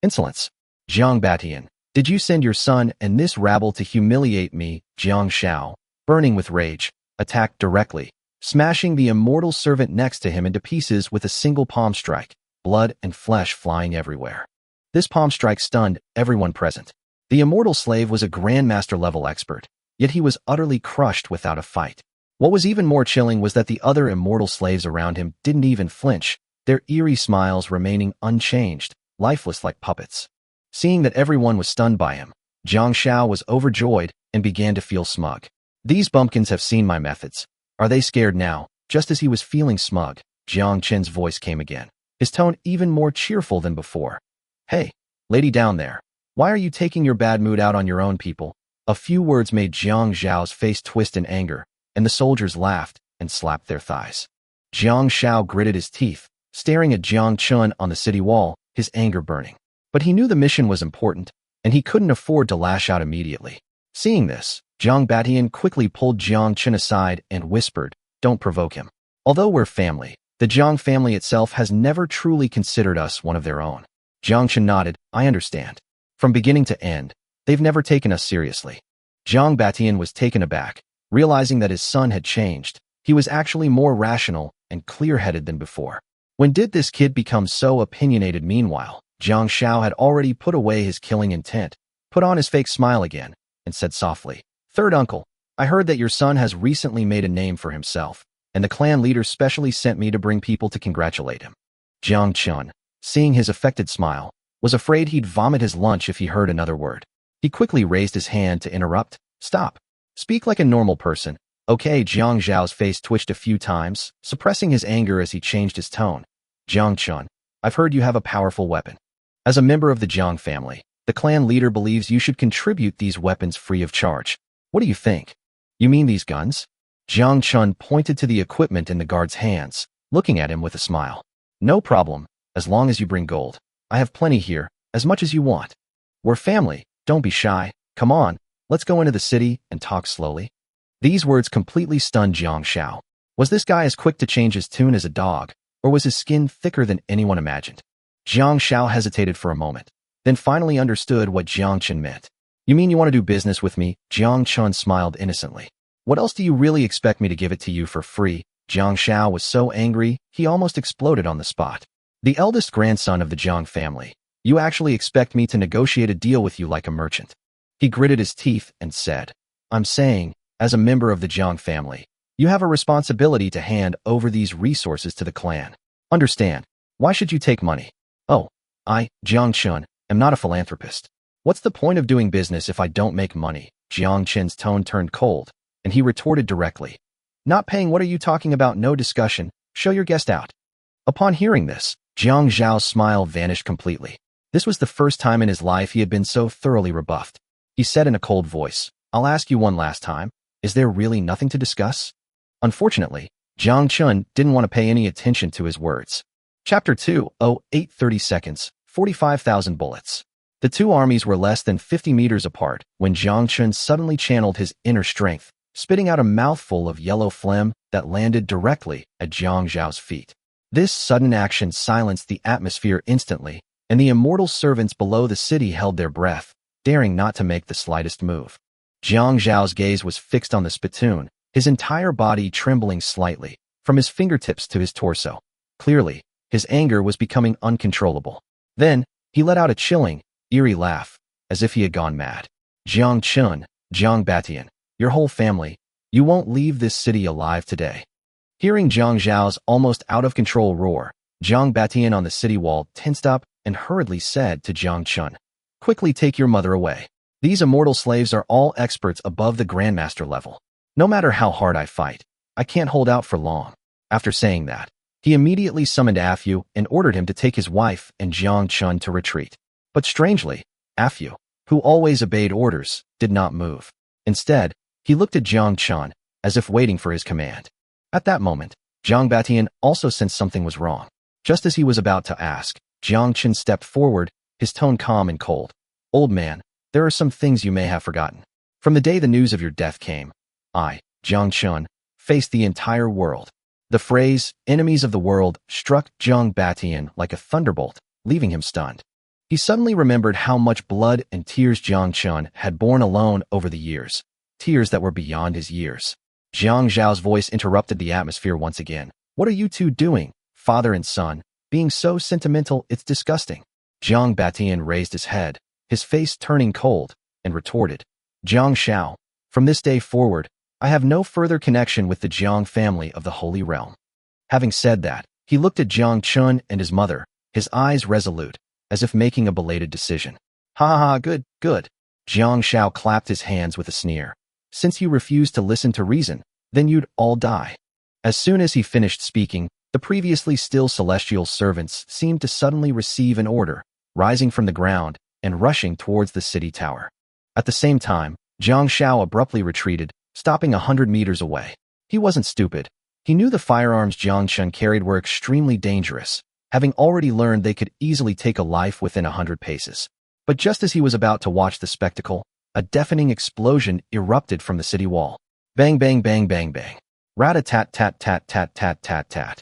Insolence. Jiang Batian, did you send your son and this rabble to humiliate me? Jiang Xiao, burning with rage, attacked directly, smashing the immortal servant next to him into pieces with a single palm strike, blood and flesh flying everywhere. This palm strike stunned everyone present. The immortal slave was a grandmaster-level expert, yet he was utterly crushed without a fight. What was even more chilling was that the other immortal slaves around him didn't even flinch, their eerie smiles remaining unchanged, lifeless like puppets. Seeing that everyone was stunned by him, Jiang Xiao was overjoyed and began to feel smug. These bumpkins have seen my methods. Are they scared now? Just as he was feeling smug, Jiang Chen's voice came again, his tone even more cheerful than before. Hey, lady down there, why are you taking your bad mood out on your own people? A few words made Jiang Zhao's face twist in anger, and the soldiers laughed and slapped their thighs. Jiang Xiao gritted his teeth, staring at Jiang Chen on the city wall, his anger burning. But he knew the mission was important, and he couldn't afford to lash out immediately. Seeing this, Jiang Batian quickly pulled Jiang Chen aside and whispered, don't provoke him. Although we're family, the Jiang family itself has never truly considered us one of their own. Jiang Chen nodded, I understand. From beginning to end, they've never taken us seriously. Jiang Batian was taken aback, realizing that his son had changed. He was actually more rational and clear-headed than before. When did this kid become so opinionated? Meanwhile, Jiang Xiao had already put away his killing intent, put on his fake smile again, and said softly, Third uncle, I heard that your son has recently made a name for himself, and the clan leader specially sent me to bring people to congratulate him. Jiang Chen, seeing his affected smile, was afraid he'd vomit his lunch if he heard another word. He quickly raised his hand to interrupt. Stop. Speak like a normal person. Okay, Jiang Zhao's face twitched a few times, suppressing his anger as he changed his tone. Jiang Chen, I've heard you have a powerful weapon. As a member of the Jiang family, the clan leader believes you should contribute these weapons free of charge. What do you think? You mean these guns? Jiang Chen pointed to the equipment in the guard's hands, looking at him with a smile. No problem, as long as you bring gold. I have plenty here, as much as you want. We're family, don't be shy. Come on, let's go into the city and talk slowly. These words completely stunned Jiang Xiao. Was this guy as quick to change his tune as a dog, or was his skin thicker than anyone imagined? Jiang Xiao hesitated for a moment, then finally understood what Jiang Chen meant. You mean you want to do business with me? Jiang Chen smiled innocently. What else do you really expect me to give it to you for free? Jiang Xiao was so angry, he almost exploded on the spot. The eldest grandson of the Jiang family. You actually expect me to negotiate a deal with you like a merchant? He gritted his teeth and said, I'm saying, as a member of the Jiang family, you have a responsibility to hand over these resources to the clan. Understand? Why should you take money? Oh, I, Jiang Chen, am not a philanthropist. What's the point of doing business if I don't make money? Jiang Chen's tone turned cold, and he retorted directly. Not paying, what are you talking about? No discussion. Show your guest out. Upon hearing this, Jiang Zhao's smile vanished completely. This was the first time in his life he had been so thoroughly rebuffed. He said in a cold voice, I'll ask you one last time. Is there really nothing to discuss? Unfortunately, Jiang Chen didn't want to pay any attention to his words. Chapter 2, 8:30 seconds, 45,000 bullets. The two armies were less than 50 meters apart when Jiang Chen suddenly channeled his inner strength, spitting out a mouthful of yellow phlegm that landed directly at Jiang Zhao's feet. This sudden action silenced the atmosphere instantly, and the immortal servants below the city held their breath, daring not to make the slightest move. Jiang Zhao's gaze was fixed on the spittoon, his entire body trembling slightly, from his fingertips to his torso. Clearly, his anger was becoming uncontrollable. Then, he let out a chilling, eerie laugh, as if he had gone mad. Jiang Chen, Jiang Batian, your whole family, you won't leave this city alive today. Hearing Jiang Zhao's almost out-of-control roar, Jiang Batian on the city wall tensed up and hurriedly said to Jiang Chen, quickly take your mother away. These immortal slaves are all experts above the Grandmaster level. No matter how hard I fight, I can't hold out for long. After saying that, he immediately summoned Afu and ordered him to take his wife and Jiang Chen to retreat. But strangely, Afu, who always obeyed orders, did not move. Instead, he looked at Jiang Chen, as if waiting for his command. At that moment, Jiang Batian also sensed something was wrong. Just as he was about to ask, Jiang Chen stepped forward, his tone calm and cold. Old man, there are some things you may have forgotten. From the day the news of your death came, I, Jiang Chen, faced the entire world. The phrase, enemies of the world, struck Jiang Batian like a thunderbolt, leaving him stunned. He suddenly remembered how much blood and tears Jiang Chen had borne alone over the years, tears that were beyond his years. Jiang Zhao's voice interrupted the atmosphere once again. What are you two doing, father and son? Being so sentimental, it's disgusting. Jiang Batian raised his head, his face turning cold, and retorted, Jiang Xiao, from this day forward, I have no further connection with the Jiang family of the Holy Realm. Having said that, he looked at Jiang Chen and his mother, his eyes resolute, as if making a belated decision. Ha ha ha, good, good. Jiang Xiao clapped his hands with a sneer. Since you refuse to listen to reason, then you'd all die. As soon as he finished speaking, the previously still celestial servants seemed to suddenly receive an order, rising from the ground and rushing towards the city tower. At the same time, Jiang Xiao abruptly retreated, stopping 100 meters away. He wasn't stupid. He knew the firearms Jiang Chen carried were extremely dangerous, having already learned they could easily take a life within 100 paces. But just as he was about to watch the spectacle, a deafening explosion erupted from the city wall. Bang bang bang bang bang. Rat-a-tat-tat-tat-tat-tat-tat-tat.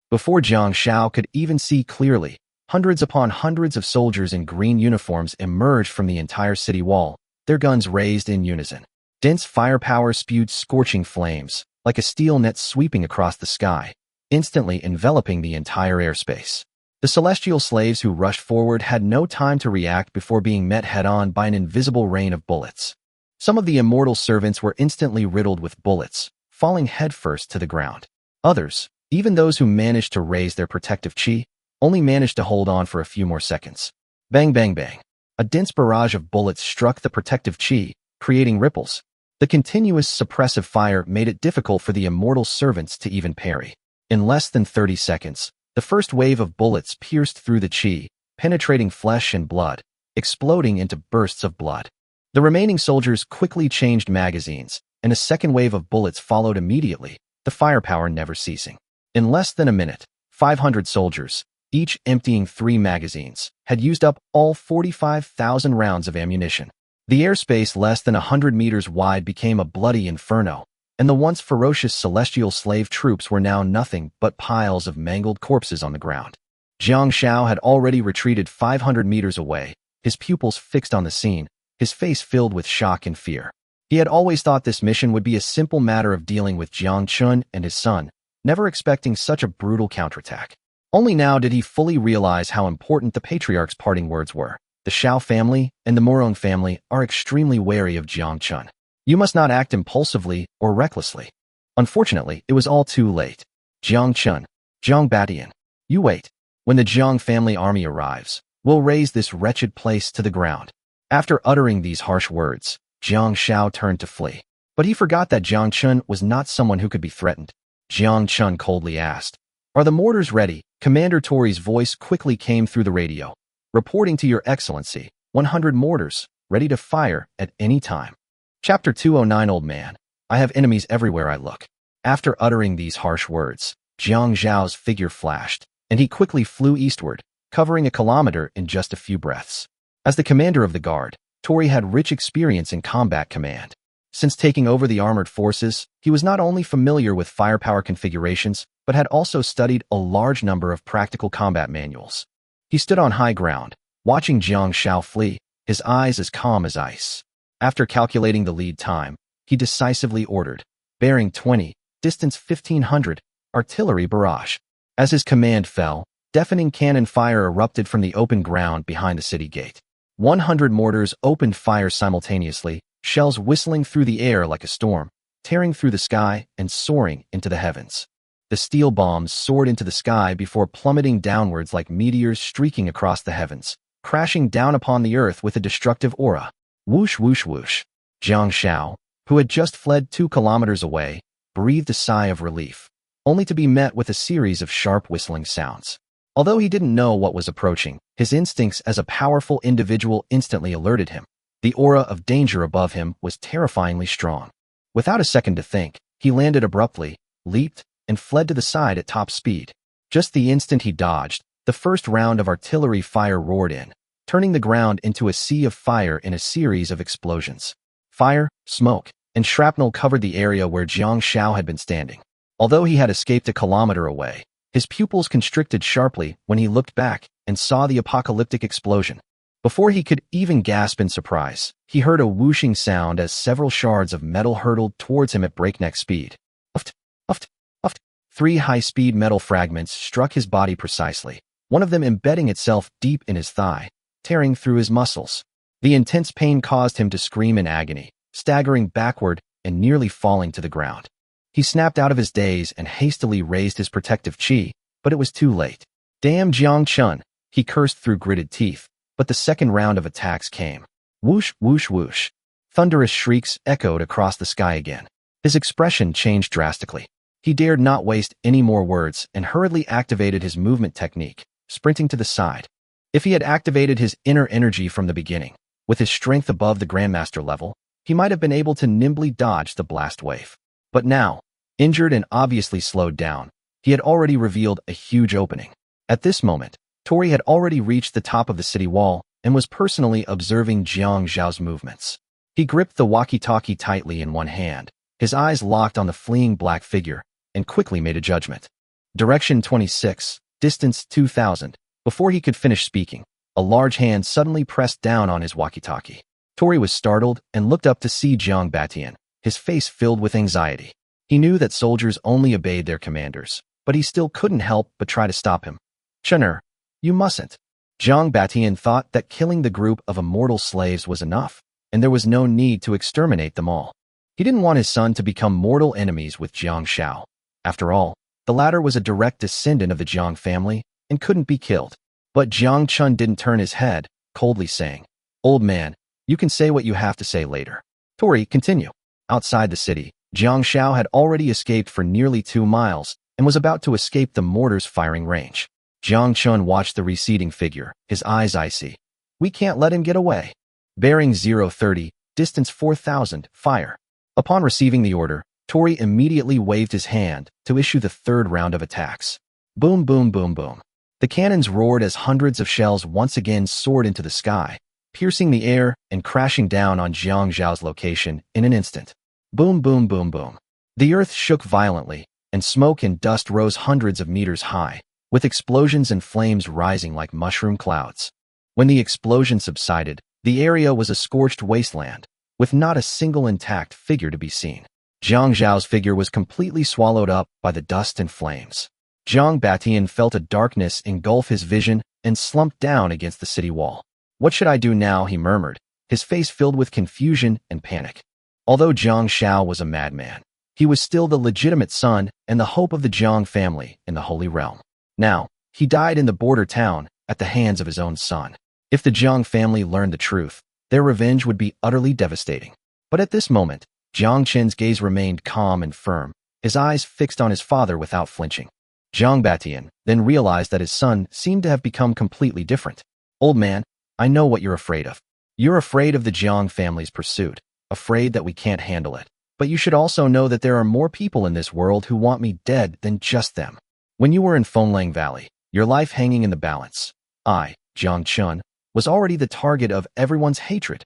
Before Jiang Xiao could even see clearly, hundreds upon hundreds of soldiers in green uniforms emerged from the entire city wall, their guns raised in unison. Dense firepower spewed scorching flames, like a steel net sweeping across the sky, instantly enveloping the entire airspace. The celestial slaves who rushed forward had no time to react before being met head-on by an invisible rain of bullets. Some of the immortal servants were instantly riddled with bullets, falling headfirst to the ground. Others, even those who managed to raise their protective chi, only managed to hold on for a few more seconds. Bang, bang, bang. A dense barrage of bullets struck the protective chi, creating ripples. The continuous suppressive fire made it difficult for the immortal servants to even parry. In less than 30 seconds, the first wave of bullets pierced through the chi, penetrating flesh and blood, exploding into bursts of blood. The remaining soldiers quickly changed magazines, and a second wave of bullets followed immediately, the firepower never ceasing. In less than a minute, 500 soldiers, each emptying 3 magazines, had used up all 45,000 rounds of ammunition. The airspace less than 100 meters wide became a bloody inferno, and the once ferocious celestial slave troops were now nothing but piles of mangled corpses on the ground. Jiang Xiao had already retreated 500 meters away, his pupils fixed on the scene, his face filled with shock and fear. He had always thought this mission would be a simple matter of dealing with Jiang Chen and his son, never expecting such a brutal counterattack. Only now did he fully realize how important the patriarch's parting words were. The Xiao family and the Murong family are extremely wary of Jiang Chen. You must not act impulsively or recklessly. Unfortunately, it was all too late. Jiang Chen, Jiang Batian, you wait. When the Jiang family army arrives, we'll raze this wretched place to the ground. After uttering these harsh words, Jiang Xiao turned to flee. But he forgot that Jiang Chen was not someone who could be threatened. Jiang Chen coldly asked, "Are the mortars ready?" Commander Tori's voice quickly came through the radio. "Reporting to your excellency, 100 mortars, ready to fire at any time." Chapter 209. Old man, I have enemies everywhere I look. After uttering these harsh words, Jiang Zhao's figure flashed, and he quickly flew eastward, covering a kilometer in just a few breaths. As the commander of the guard, Tori had rich experience in combat command. Since taking over the armored forces, he was not only familiar with firepower configurations, but had also studied a large number of practical combat manuals. He stood on high ground, watching Jiang Xiao flee, his eyes as calm as ice. After calculating the lead time, he decisively ordered, bearing 20, distance 1500, artillery barrage. As his command fell, deafening cannon fire erupted from the open ground behind the city gate. 100 mortars opened fire simultaneously, shells whistling through the air like a storm, tearing through the sky and soaring into the heavens. The steel bombs soared into the sky before plummeting downwards like meteors streaking across the heavens, crashing down upon the earth with a destructive aura. Whoosh, whoosh, whoosh. Jiang Xiao, who had just fled 2 kilometers away, breathed a sigh of relief, only to be met with a series of sharp whistling sounds. Although he didn't know what was approaching, his instincts as a powerful individual instantly alerted him. The aura of danger above him was terrifyingly strong. Without a second to think, he landed abruptly, leaped, and fled to the side at top speed. Just the instant he dodged, the first round of artillery fire roared in, turning the ground into a sea of fire in a series of explosions. Fire, smoke, and shrapnel covered the area where Jiang Xiao had been standing. Although he had escaped a kilometer away, his pupils constricted sharply when he looked back and saw the apocalyptic explosion. Before he could even gasp in surprise, he heard a whooshing sound as several shards of metal hurtled towards him at breakneck speed. Uft, uft, uft. 3 high-speed metal fragments struck his body precisely, one of them embedding itself deep in his thigh, tearing through his muscles. The intense pain caused him to scream in agony, staggering backward and nearly falling to the ground. He snapped out of his daze and hastily raised his protective chi, but it was too late. Damn Jiang Chen, he cursed through gritted teeth, but the second round of attacks came. Whoosh, whoosh, whoosh. Thunderous shrieks echoed across the sky again. His expression changed drastically. He dared not waste any more words and hurriedly activated his movement technique, sprinting to the side. If he had activated his inner energy from the beginning, with his strength above the Grandmaster level, he might have been able to nimbly dodge the blast wave. But now, injured and obviously slowed down, he had already revealed a huge opening. At this moment, Tori had already reached the top of the city wall and was personally observing Jiang Zhao's movements. He gripped the walkie-talkie tightly in one hand, his eyes locked on the fleeing black figure, and quickly made a judgment. Direction 26, distance 2000. Before he could finish speaking, a large hand suddenly pressed down on his walkie-talkie. Tori was startled and looked up to see Jiang Batian, his face filled with anxiety. He knew that soldiers only obeyed their commanders, but he still couldn't help but try to stop him. "Chener, you mustn't." Jiang Batian thought that killing the group of immortal slaves was enough, and there was no need to exterminate them all. He didn't want his son to become mortal enemies with Jiang Xiao. After all, the latter was a direct descendant of the Jiang family, and couldn't be killed. But Jiang Chen didn't turn his head, coldly saying, "Old man, you can say what you have to say later." Tori, continue. Outside the city, Jiang Xiao had already escaped for nearly 2 miles and was about to escape the mortar's firing range. Jiang Chen watched the receding figure, his eyes icy. "We can't let him get away." Bearing 030, distance 4,000, fire. Upon receiving the order, Tori immediately waved his hand to issue the third round of attacks. Boom, boom, boom, boom. The cannons roared as hundreds of shells once again soared into the sky, piercing the air and crashing down on Jiang Zhao's location in an instant. Boom, boom, boom, boom. The earth shook violently, and smoke and dust rose hundreds of meters high, with explosions and flames rising like mushroom clouds. When the explosion subsided, the area was a scorched wasteland, with not a single intact figure to be seen. Jiang Zhao's figure was completely swallowed up by the dust and flames. Jiang Batian felt a darkness engulf his vision and slumped down against the city wall. "What should I do now?" he murmured, his face filled with confusion and panic. Although Jiang Xiao was a madman, he was still the legitimate son and the hope of the Jiang family in the Holy Realm. Now, he died in the border town at the hands of his own son. If the Jiang family learned the truth, their revenge would be utterly devastating. But at this moment, Jiang Chen's gaze remained calm and firm, his eyes fixed on his father without flinching. Jiang Batian then realized that his son seemed to have become completely different. "Old man, I know what you're afraid of. You're afraid of the Jiang family's pursuit, afraid that we can't handle it. But you should also know that there are more people in this world who want me dead than just them. When you were in Fenglang Valley, your life hanging in the balance, I, Jiang Chen, was already the target of everyone's hatred.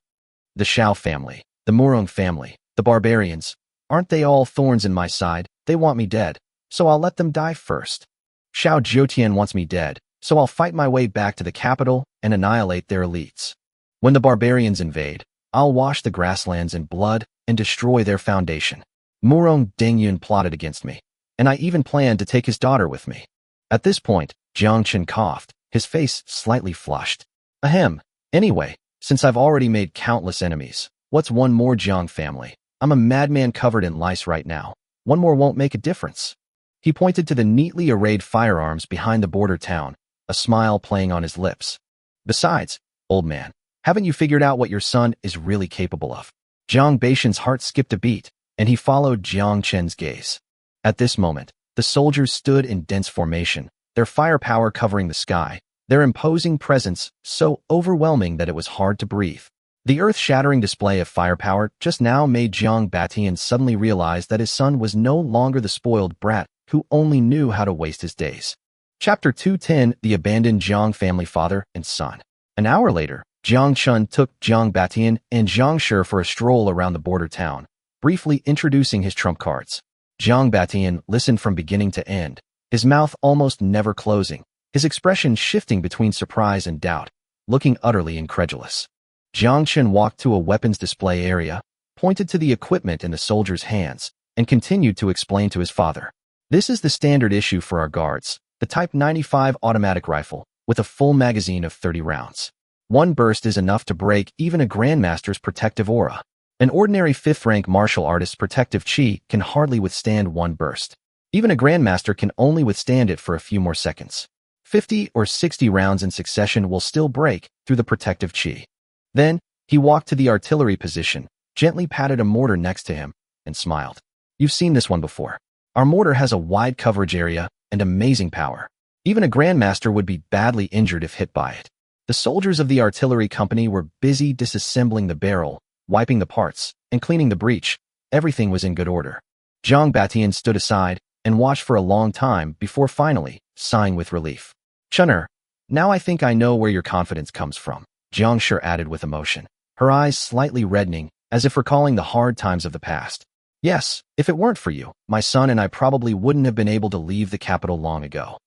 The Xiao family, the Murong family, the barbarians, aren't they all thorns in my side? They want me dead, so I'll let them die first. Xiao Jiutian wants me dead, so I'll fight my way back to the capital and annihilate their elites. When the barbarians invade, I'll wash the grasslands in blood and destroy their foundation. Murong Dengyun plotted against me, and I even planned to take his daughter with me." At this point, Jiang Chen coughed, his face slightly flushed. "Ahem. Anyway, since I've already made countless enemies, what's one more Jiang family? I'm a madman covered in lice right now. One more won't make a difference." He pointed to the neatly arrayed firearms behind the border town, a smile playing on his lips. "Besides, old man, haven't you figured out what your son is really capable of?" Jiang Batian's heart skipped a beat, and he followed Jiang Chen's gaze. At this moment, the soldiers stood in dense formation, their firepower covering the sky, their imposing presence so overwhelming that it was hard to breathe. The earth-shattering display of firepower just now made Jiang Batian suddenly realize that his son was no longer the spoiled brat who only knew how to waste his days. Chapter 210: The Abandoned Jiang Family Father and Son. An hour later, Jiang Chen took Jiang Batian and Jiang Shi for a stroll around the border town, briefly introducing his trump cards. Jiang Batian listened from beginning to end, his mouth almost never closing, his expression shifting between surprise and doubt, looking utterly incredulous. Jiang Chen walked to a weapons display area, pointed to the equipment in the soldiers' hands, and continued to explain to his father. "This is the standard issue for our guards, the Type 95 automatic rifle, with a full magazine of 30 rounds. One burst is enough to break even a grandmaster's protective aura. An ordinary 5th-rank martial artist's protective chi can hardly withstand one burst. Even a grandmaster can only withstand it for a few more seconds. 50 or 60 rounds in succession will still break through the protective chi." Then, he walked to the artillery position, gently patted a mortar next to him, and smiled. "You've seen this one before. Our mortar has a wide coverage area and amazing power. Even a grandmaster would be badly injured if hit by it." The soldiers of the artillery company were busy disassembling the barrel, wiping the parts, and cleaning the breech. Everything was in good order. Jiang Batian stood aside and watched for a long time before finally sighing with relief. "Chun'er, now I think I know where your confidence comes from," Jiang Shi added with emotion, her eyes slightly reddening as if recalling the hard times of the past. "Yes, if it weren't for you, my son and I probably wouldn't have been able to leave the capital long ago."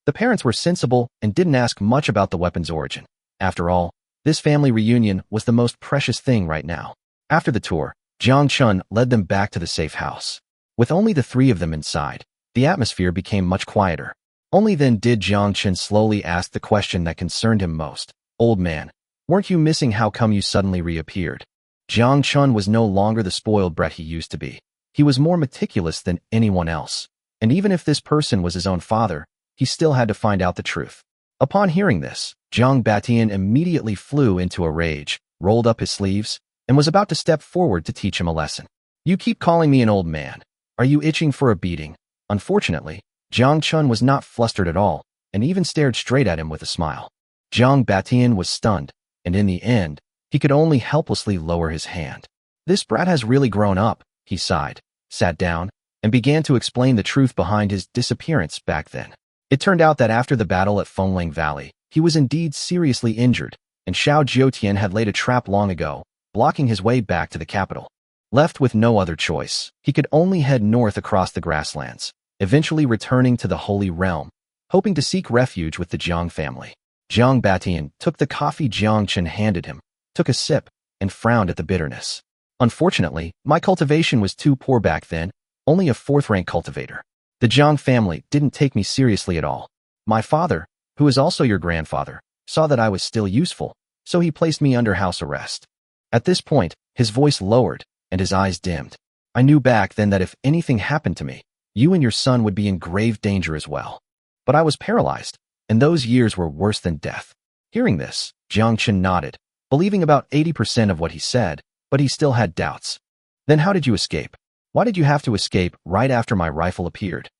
The parents were sensible and didn't ask much about the weapon's origin. After all, this family reunion was the most precious thing right now. After the tour, Jiang Chen led them back to the safe house. With only the three of them inside, the atmosphere became much quieter. Only then did Jiang Chen slowly ask the question that concerned him most. "Old man, weren't you missing how come you suddenly reappeared?" Jiang Chen was no longer the spoiled brat he used to be. He was more meticulous than anyone else. And even if this person was his own father, he still had to find out the truth. Upon hearing this, Jiang Batian immediately flew into a rage, rolled up his sleeves, and was about to step forward to teach him a lesson. You keep calling me an old man. Are you itching for a beating? Unfortunately, Jiang Chen was not flustered at all, and even stared straight at him with a smile. Jiang Batian was stunned, and in the end, he could only helplessly lower his hand. This brat has really grown up, he sighed, sat down, and began to explain the truth behind his disappearance back then. It turned out that after the battle at Fengling Valley, he was indeed seriously injured, and Xiao Jiutian had laid a trap long ago, blocking his way back to the capital. Left with no other choice, he could only head north across the grasslands, eventually returning to the Holy Realm, hoping to seek refuge with the Jiang family. Jiang Batian took the coffee Jiang Chen handed him, took a sip, and frowned at the bitterness. Unfortunately, my cultivation was too poor back then, only a fourth-rank cultivator. The Jiang family didn't take me seriously at all. My father, who is also your grandfather, saw that I was still useful, so he placed me under house arrest. At this point, his voice lowered, and his eyes dimmed. I knew back then that if anything happened to me, you and your son would be in grave danger as well. But I was paralyzed, and those years were worse than death. Hearing this, Jiang Chen nodded, believing about 80% of what he said, but he still had doubts. Then how did you escape? Why did you have to escape right after my rifle appeared?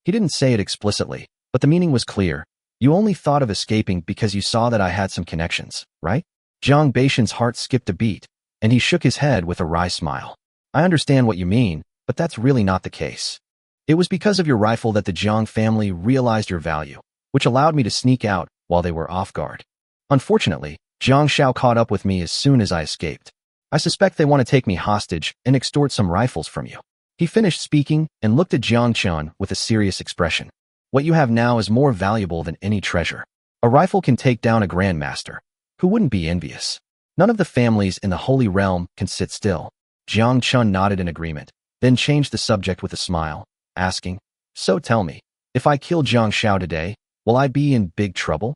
He didn't say it explicitly, but the meaning was clear. You only thought of escaping because you saw that I had some connections, right? Jiang Batian's heart skipped a beat, and he shook his head with a wry smile. I understand what you mean, but that's really not the case. It was because of your rifle that the Jiang family realized your value, which allowed me to sneak out while they were off guard. Unfortunately, Jiang Xiao caught up with me as soon as I escaped. I suspect they want to take me hostage and extort some rifles from you. He finished speaking and looked at Jiang Chen with a serious expression. What you have now is more valuable than any treasure. A rifle can take down a grandmaster. Who wouldn't be envious? None of the families in the Holy Realm can sit still. Jiang Chen nodded in agreement, then changed the subject with a smile, asking, So tell me, if I kill Jiang Xiao today, will I be in big trouble?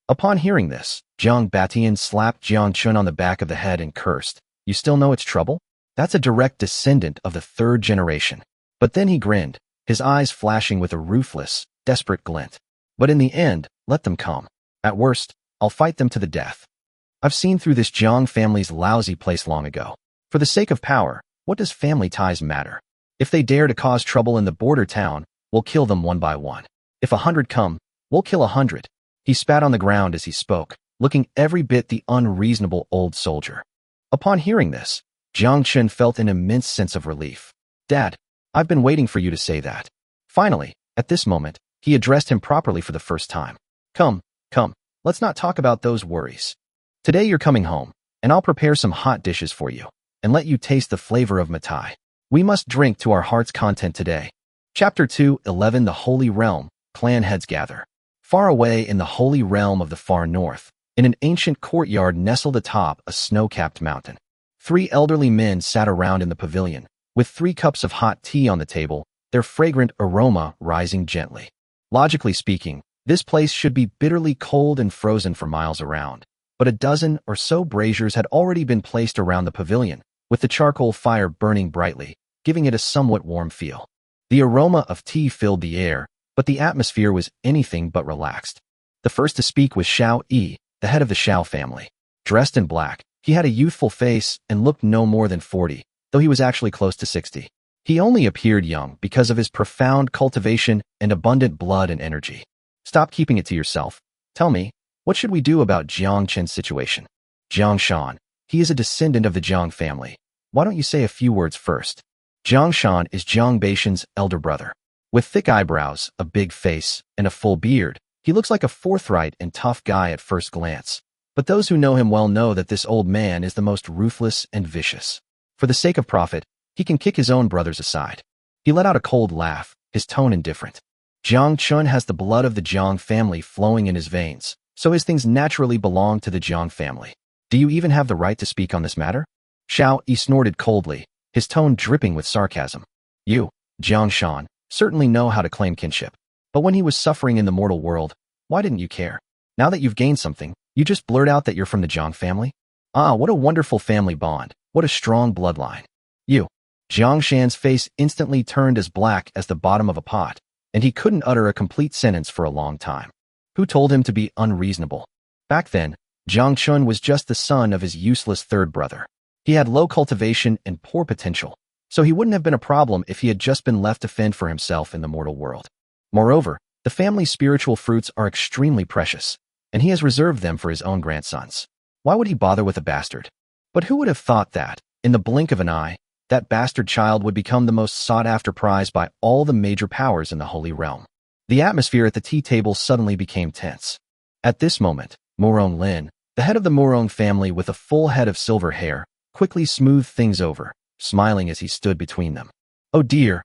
Upon hearing this, Jiang Batian slapped Jiang Chen on the back of the head and cursed. You still know it's trouble? That's a direct descendant of the third generation. But then he grinned, his eyes flashing with a ruthless, desperate glint. But in the end, let them come. At worst, I'll fight them to the death. I've seen through this Jiang family's lousy place long ago. For the sake of power, what does family ties matter? If they dare to cause trouble in the border town, we'll kill them one by one. If 100 come, we'll kill 100. He spat on the ground as he spoke, looking every bit the unreasonable old soldier. Upon hearing this, Jiang Chen felt an immense sense of relief. Dad, I've been waiting for you to say that. Finally, at this moment, he addressed him properly for the first time. Come, let's not talk about those worries. Today you're coming home, and I'll prepare some hot dishes for you, and let you taste the flavor of Matai. We must drink to our heart's content today. Chapter 2:11 The Holy Realm, Clan Heads Gather. Far away in the Holy Realm of the far north, in an ancient courtyard nestled atop a snow-capped mountain, 3 elderly men sat around in the pavilion, with 3 cups of hot tea on the table, their fragrant aroma rising gently. Logically speaking, this place should be bitterly cold and frozen for miles around, but a dozen or so braziers had already been placed around the pavilion, with the charcoal fire burning brightly, giving it a somewhat warm feel. The aroma of tea filled the air, but the atmosphere was anything but relaxed. The first to speak was Xiao Yi, the head of the Xiao family. Dressed in black, he had a youthful face and looked no more than 40, though he was actually close to 60. He only appeared young because of his profound cultivation and abundant blood and energy. Stop keeping it to yourself. Tell me, what should we do about Jiang Chen's situation? Jiang Shan, he is a descendant of the Jiang family. Why don't you say a few words first? Jiang Shan is Jiang Batian's elder brother. With thick eyebrows, a big face, and a full beard, he looks like a forthright and tough guy at first glance. But those who know him well know that this old man is the most ruthless and vicious. For the sake of profit, he can kick his own brothers aside. He let out a cold laugh, his tone indifferent. Jiang Chen has the blood of the Jiang family flowing in his veins, so his things naturally belong to the Jiang family. Do you even have the right to speak on this matter? Xiao Yi snorted coldly, his tone dripping with sarcasm. You, Jiang Shan, certainly know how to claim kinship. But when he was suffering in the mortal world, why didn't you care? Now that you've gained something, you just blurt out that you're from the Jiang family? Ah, what a wonderful family bond. What a strong bloodline. You. Jiang Shan's face instantly turned as black as the bottom of a pot, and he couldn't utter a complete sentence for a long time. Who told him to be unreasonable? Back then, Jiang Chen was just the son of his useless third brother. He had low cultivation and poor potential, so he wouldn't have been a problem if he had just been left to fend for himself in the mortal world. Moreover, the family's spiritual fruits are extremely precious, and he has reserved them for his own grandsons. Why would he bother with a bastard? But who would have thought that, in the blink of an eye, that bastard child would become the most sought-after prize by all the major powers in the Holy Realm? The atmosphere at the tea table suddenly became tense. At this moment, Murong Lin, the head of the Murong family with a full head of silver hair, quickly smoothed things over, smiling as he stood between them. Oh dear,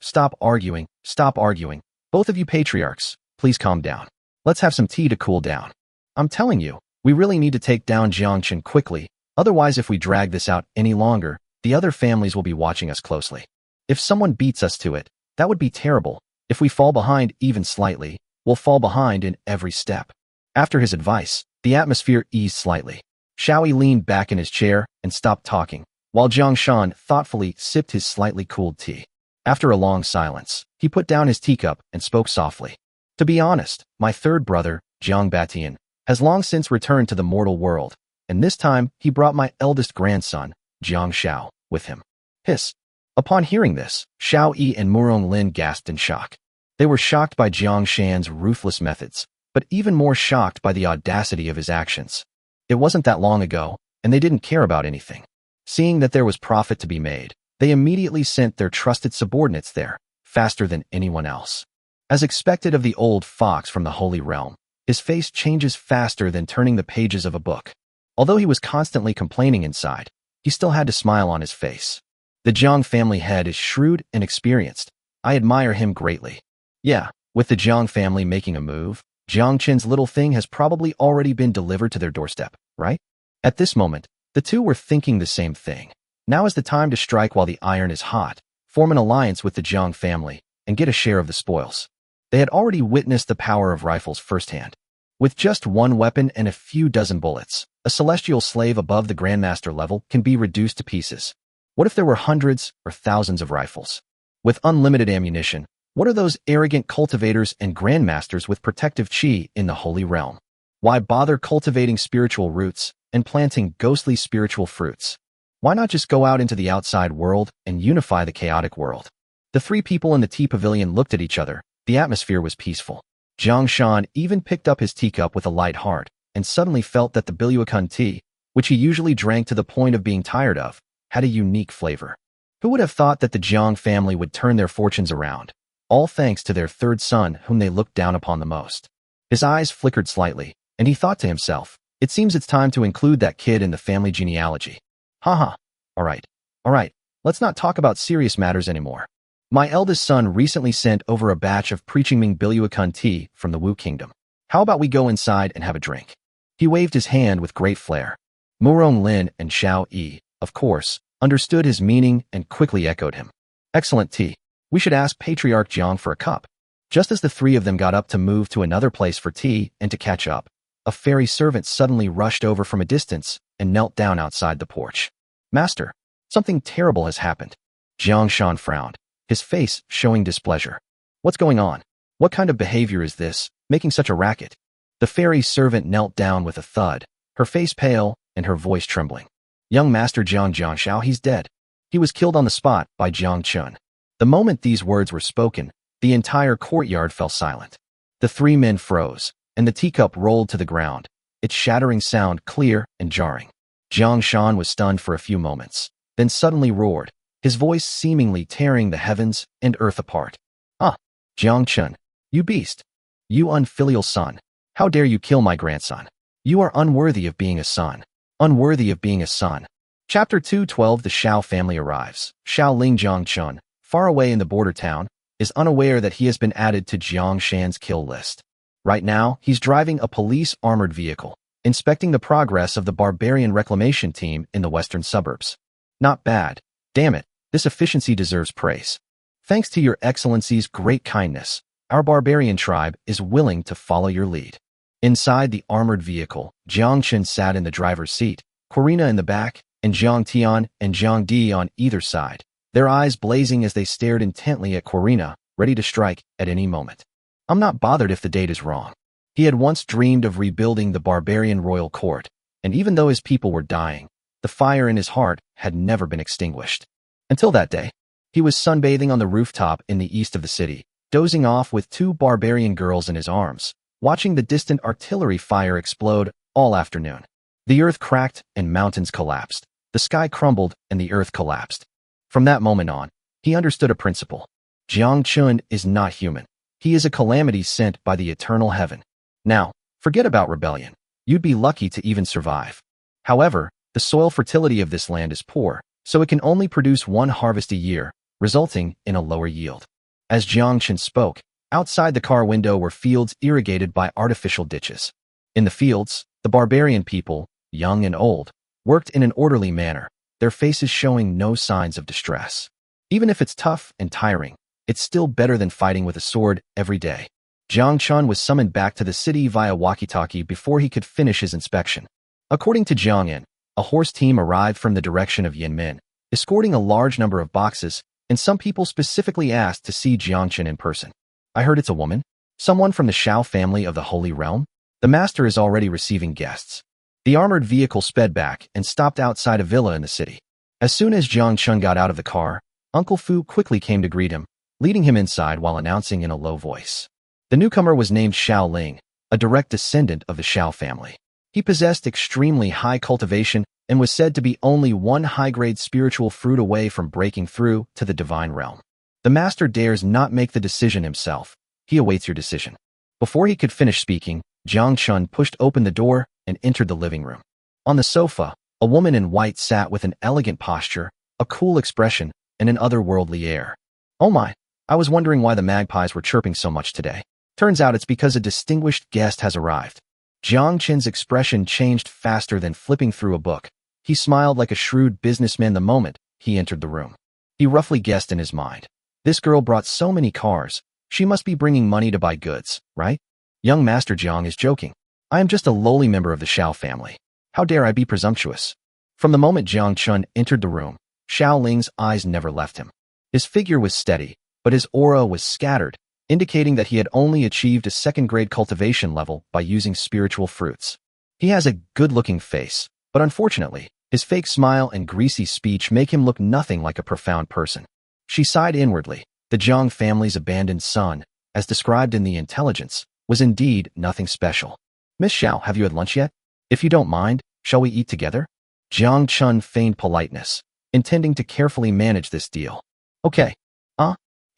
stop arguing, stop arguing. Both of you patriarchs, please calm down. Let's have some tea to cool down. I'm telling you, we really need to take down Jiang Chen quickly, otherwise if we drag this out any longer, the other families will be watching us closely. If someone beats us to it, that would be terrible. If we fall behind even slightly, we'll fall behind in every step. After his advice, the atmosphere eased slightly. Xiao leaned back in his chair and stopped talking, while Jiang Shan thoughtfully sipped his slightly cooled tea. After a long silence, he put down his teacup and spoke softly. To be honest, my third brother, Jiang Batian, has long since returned to the mortal world, and this time he brought my eldest grandson, Jiang Xiao, with him. Hiss. Upon hearing this, Xiao Yi and Murong Lin gasped in shock. They were shocked by Jiang Shan's ruthless methods, but even more shocked by the audacity of his actions. It wasn't that long ago, and they didn't care about anything. Seeing that there was profit to be made, they immediately sent their trusted subordinates there, faster than anyone else. As expected of the old fox from the Holy Realm, his face changes faster than turning the pages of a book. Although he was constantly complaining inside, he still had to smile on his face. The Jiang family head is shrewd and experienced. I admire him greatly. Yeah, with the Jiang family making a move, Jiang Chen's little thing has probably already been delivered to their doorstep, right? At this moment, the two were thinking the same thing. Now is the time to strike while the iron is hot, form an alliance with the Jiang family, and get a share of the spoils. They had already witnessed the power of rifles firsthand. With just one weapon and a few dozen bullets, a celestial slave above the Grandmaster level can be reduced to pieces. What if there were hundreds or thousands of rifles? With unlimited ammunition, what are those arrogant cultivators and grandmasters with protective chi in the Holy Realm? Why bother cultivating spiritual roots and planting ghostly spiritual fruits? Why not just go out into the outside world and unify the chaotic world? The three people in the tea pavilion looked at each other. The atmosphere was peaceful. Jiang Shan even picked up his teacup with a light heart and suddenly felt that the Biluakan tea, which he usually drank to the point of being tired of, had a unique flavor. Who would have thought that the Jiang family would turn their fortunes around, all thanks to their third son whom they looked down upon the most? His eyes flickered slightly, and he thought to himself, it seems it's time to include that kid in the family genealogy. Haha. All right, let's not talk about serious matters anymore. My eldest son recently sent over a batch of preaching Ming Biluakan tea from the Wu Kingdom. How about we go inside and have a drink? He waved his hand with great flair. Murong Lin and Xiao Yi, of course, understood his meaning and quickly echoed him. Excellent tea. We should ask Patriarch Jiang for a cup. Just as the three of them got up to move to another place for tea and to catch up, a fairy servant suddenly rushed over from a distance and knelt down outside the porch. Master, something terrible has happened. Jiang Shan frowned, his face showing displeasure. What's going on? What kind of behavior is this, making such a racket? The fairy servant knelt down with a thud, her face pale and her voice trembling. Young Master Jiang Xiao, he's dead. He was killed on the spot by Jiang Chen. The moment these words were spoken, the entire courtyard fell silent. The three men froze, and the teacup rolled to the ground, its shattering sound clear and jarring. Jiang Shan was stunned for a few moments, then suddenly roared, his voice seemingly tearing the heavens and earth apart. Ah, Jiang Chen, you beast! You unfilial son! How dare you kill my grandson? You are unworthy of being a son. Unworthy of being a son. Chapter 212. The Xiao family arrives. Xiao Ling Jiang Chen, far away in the border town, is unaware that he has been added to Jiang Shan's kill list. Right now, he's driving a police armored vehicle, inspecting the progress of the barbarian reclamation team in the western suburbs. Not bad. Damn it, this efficiency deserves praise. Thanks to your excellency's great kindness, our barbarian tribe is willing to follow your lead. Inside the armored vehicle, Jiang Chen sat in the driver's seat, Corina in the back, and Jiang Tian and Jiang Di on either side, their eyes blazing as they stared intently at Corina, ready to strike at any moment. I'm not bothered if the date is wrong. He had once dreamed of rebuilding the barbarian royal court, and even though his people were dying, the fire in his heart had never been extinguished. Until that day, he was sunbathing on the rooftop in the east of the city, dozing off with two barbarian girls in his arms, watching the distant artillery fire explode all afternoon. The earth cracked and mountains collapsed. The sky crumbled and the earth collapsed. From that moment on, he understood a principle. Jiang Chen is not human. He is a calamity sent by the eternal heaven. Now, forget about rebellion. You'd be lucky to even survive. However, the soil fertility of this land is poor, so it can only produce one harvest a year, resulting in a lower yield. As Jiang Chen spoke, outside the car window were fields irrigated by artificial ditches. In the fields, the barbarian people, young and old, worked in an orderly manner, their faces showing no signs of distress. Even if it's tough and tiring, it's still better than fighting with a sword every day. Jiang Chen was summoned back to the city via walkie-talkie before he could finish his inspection. According to Jiang Yin, a horse team arrived from the direction of Yinmin, escorting a large number of boxes, and some people specifically asked to see Jiang Chen in person. I heard it's a woman? Someone from the Xiao family of the Holy Realm? The master is already receiving guests. The armored vehicle sped back and stopped outside a villa in the city. As soon as Jiang Chen got out of the car, Uncle Fu quickly came to greet him, leading him inside while announcing in a low voice. The newcomer was named Xiao Ling, a direct descendant of the Xiao family. He possessed extremely high cultivation and was said to be only one high-grade spiritual fruit away from breaking through to the divine realm. The master dares not make the decision himself. He awaits your decision. Before he could finish speaking, Jiang Chen pushed open the door and entered the living room. On the sofa, a woman in white sat with an elegant posture, a cool expression, and an otherworldly air. Oh my, I was wondering why the magpies were chirping so much today. Turns out it's because a distinguished guest has arrived. Jiang Chen's expression changed faster than flipping through a book. He smiled like a shrewd businessman the moment he entered the room. He roughly guessed in his mind. This girl brought so many cars. She must be bringing money to buy goods, right? Young Master Jiang is joking. I am just a lowly member of the Xiao family. How dare I be presumptuous? From the moment Jiang Chen entered the room, Xiao Ling's eyes never left him. His figure was steady, but his aura was scattered, indicating that he had only achieved a second-grade cultivation level by using spiritual fruits. He has a good-looking face, but unfortunately, his fake smile and greasy speech make him look nothing like a profound person. She sighed inwardly. The Jiang family's abandoned son, as described in the intelligence, was indeed nothing special. Miss Xiao, have you had lunch yet? If you don't mind, shall we eat together? Jiang Chen feigned politeness, intending to carefully manage this deal. Okay.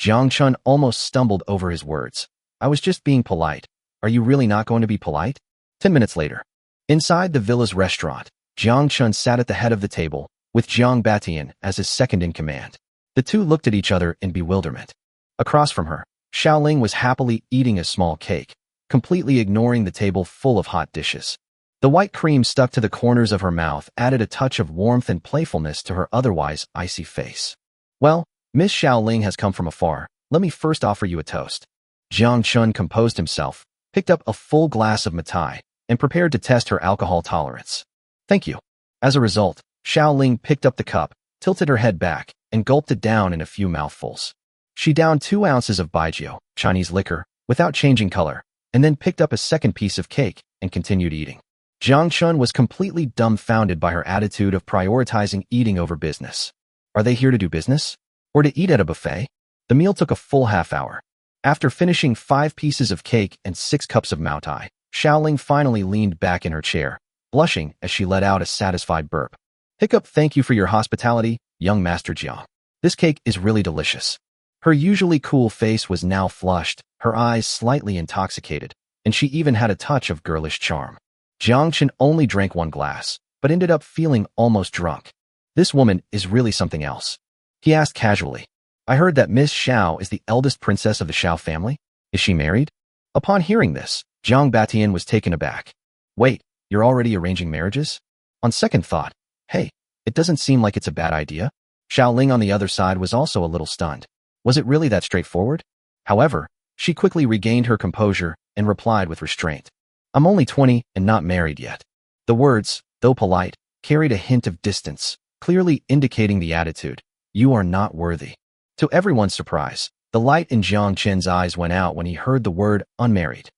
Jiang Chen almost stumbled over his words. I was just being polite. Are you really not going to be polite? 10 minutes later. Inside the villa's restaurant, Jiang Chen sat at the head of the table, with Jiang Batian as his second-in-command. The two looked at each other in bewilderment. Across from her, Xiao Ling was happily eating a small cake, completely ignoring the table full of hot dishes. The white cream stuck to the corners of her mouth added a touch of warmth and playfulness to her otherwise icy face. Well, Miss Xiao Ling has come from afar. Let me first offer you a toast. Jiang Chen composed himself, picked up a full glass of matai, and prepared to test her alcohol tolerance. Thank you. As a result, Xiao Ling picked up the cup, tilted her head back, and gulped it down in a few mouthfuls. She downed 2 ounces of baijiu, Chinese liquor, without changing color, and then picked up a second piece of cake and continued eating. Jiang Chen was completely dumbfounded by her attitude of prioritizing eating over business. Are they here to do business? Or to eat at a buffet? The meal took a full half hour. After finishing 5 pieces of cake and 6 cups of maotai, Xiao Ling finally leaned back in her chair, blushing as she let out a satisfied burp. Hiccup, thank you for your hospitality, young Master Jiang. This cake is really delicious. Her usually cool face was now flushed, her eyes slightly intoxicated, and she even had a touch of girlish charm. Jiang Chen only drank 1 glass, but ended up feeling almost drunk. This woman is really something else. He asked casually. I heard that Miss Xiao is the eldest princess of the Xiao family. Is she married? Upon hearing this, Jiang Batian was taken aback. Wait, you're already arranging marriages? On second thought, hey, it doesn't seem like it's a bad idea. Xiao Ling on the other side was also a little stunned. Was it really that straightforward? However, she quickly regained her composure and replied with restraint. I'm only 20 and not married yet. The words, though polite, carried a hint of distance, clearly indicating the attitude. You are not worthy. To everyone's surprise, The light in Jiang Chen's eyes went out when he heard the word unmarried.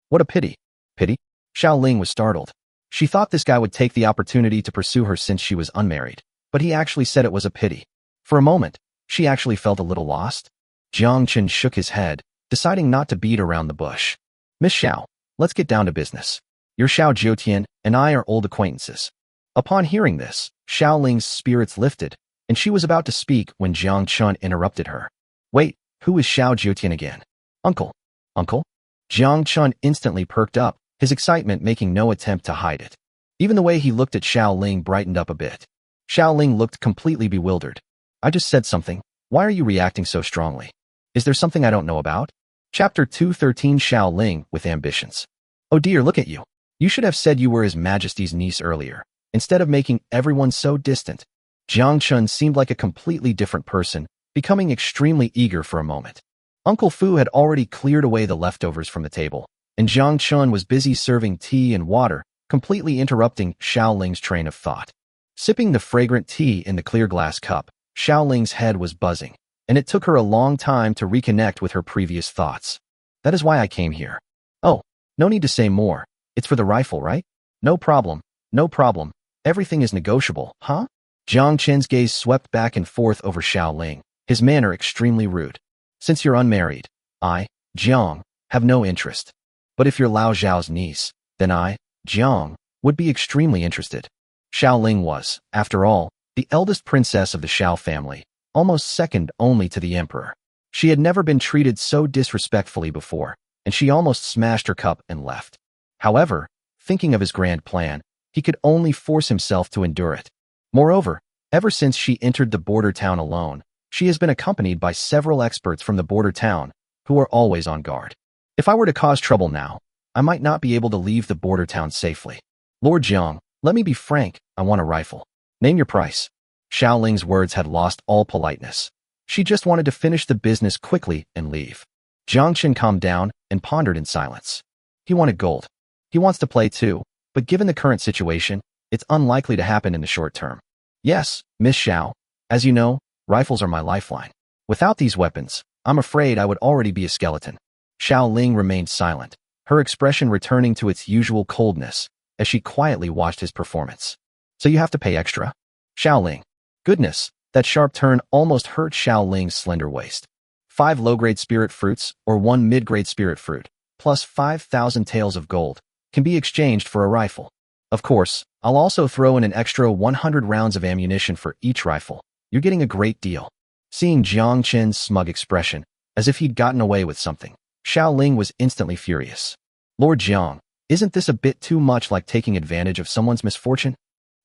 What a pity. Pity? Xiao Ling was startled. She thought this guy would take the opportunity to pursue her since she was unmarried, but he actually said it was a pity. For a moment, she actually felt a little lost. Jiang Chen shook his head, deciding not to beat around the bush. Miss Xiao, let's get down to business. You're Xiao Jiutian, and I are old acquaintances. Upon hearing this, Xiao Ling's spirits lifted, and she was about to speak when Jiang Chen interrupted her. Wait, who is Xiao Jiutian again? Uncle. Uncle? Jiang Chen instantly perked up, his excitement making no attempt to hide it. Even the way he looked at Xiao Ling brightened up a bit. Xiao Ling looked completely bewildered. I just said something. Why are you reacting so strongly? Is there something I don't know about? Chapter 213 Xiao Ling with ambitions. Oh dear, look at you. You should have said you were His Majesty's niece earlier, instead of making everyone so distant. Jiang Chen seemed like a completely different person, becoming extremely eager for a moment. Uncle Fu had already cleared away the leftovers from the table, and Jiang Chen was busy serving tea and water, completely interrupting Xiao Ling's train of thought. Sipping the fragrant tea in the clear glass cup, Xiao Ling's head was buzzing, and it took her a long time to reconnect with her previous thoughts. That is why I came here. Oh, no need to say more. It's for the rifle, right? No problem. No problem. Everything is negotiable, huh? Jiang Chen's gaze swept back and forth over Xiao Ling, his manner extremely rude. Since you're unmarried, I, Jiang, have no interest. But if you're Lao Zhao's niece, then I, Jiang, would be extremely interested. Xiao Ling was, after all, the eldest princess of the Xiao family, almost second only to the emperor. She had never been treated so disrespectfully before, and she almost smashed her cup and left. However, thinking of his grand plan, he could only force himself to endure it. Moreover, ever since she entered the border town alone, she has been accompanied by several experts from the border town, who are always on guard. If I were to cause trouble now, I might not be able to leave the border town safely. Lord Jiang, let me be frank, I want a rifle. Name your price. Xiao Ling's words had lost all politeness. She just wanted to finish the business quickly and leave. Jiang Chen calmed down and pondered in silence. He wanted gold. He wants to play too, but given the current situation, it's unlikely to happen in the short term. Yes, Miss Xiao. As you know, rifles are my lifeline. Without these weapons, I'm afraid I would already be a skeleton. Xiao Ling remained silent, her expression returning to its usual coldness, as she quietly watched his performance. So you have to pay extra? Xiao Ling. Goodness, that sharp turn almost hurt Xiao Ling's slender waist. 5 low-grade spirit fruits or 1 mid-grade spirit fruit, plus 5,000 taels of gold, can be exchanged for a rifle. Of course, I'll also throw in an extra 100 rounds of ammunition for each rifle. You're getting a great deal. Seeing Jiang Chen's smug expression, as if he'd gotten away with something, Xiao Ling was instantly furious. Lord Jiang, isn't this a bit too much like taking advantage of someone's misfortune?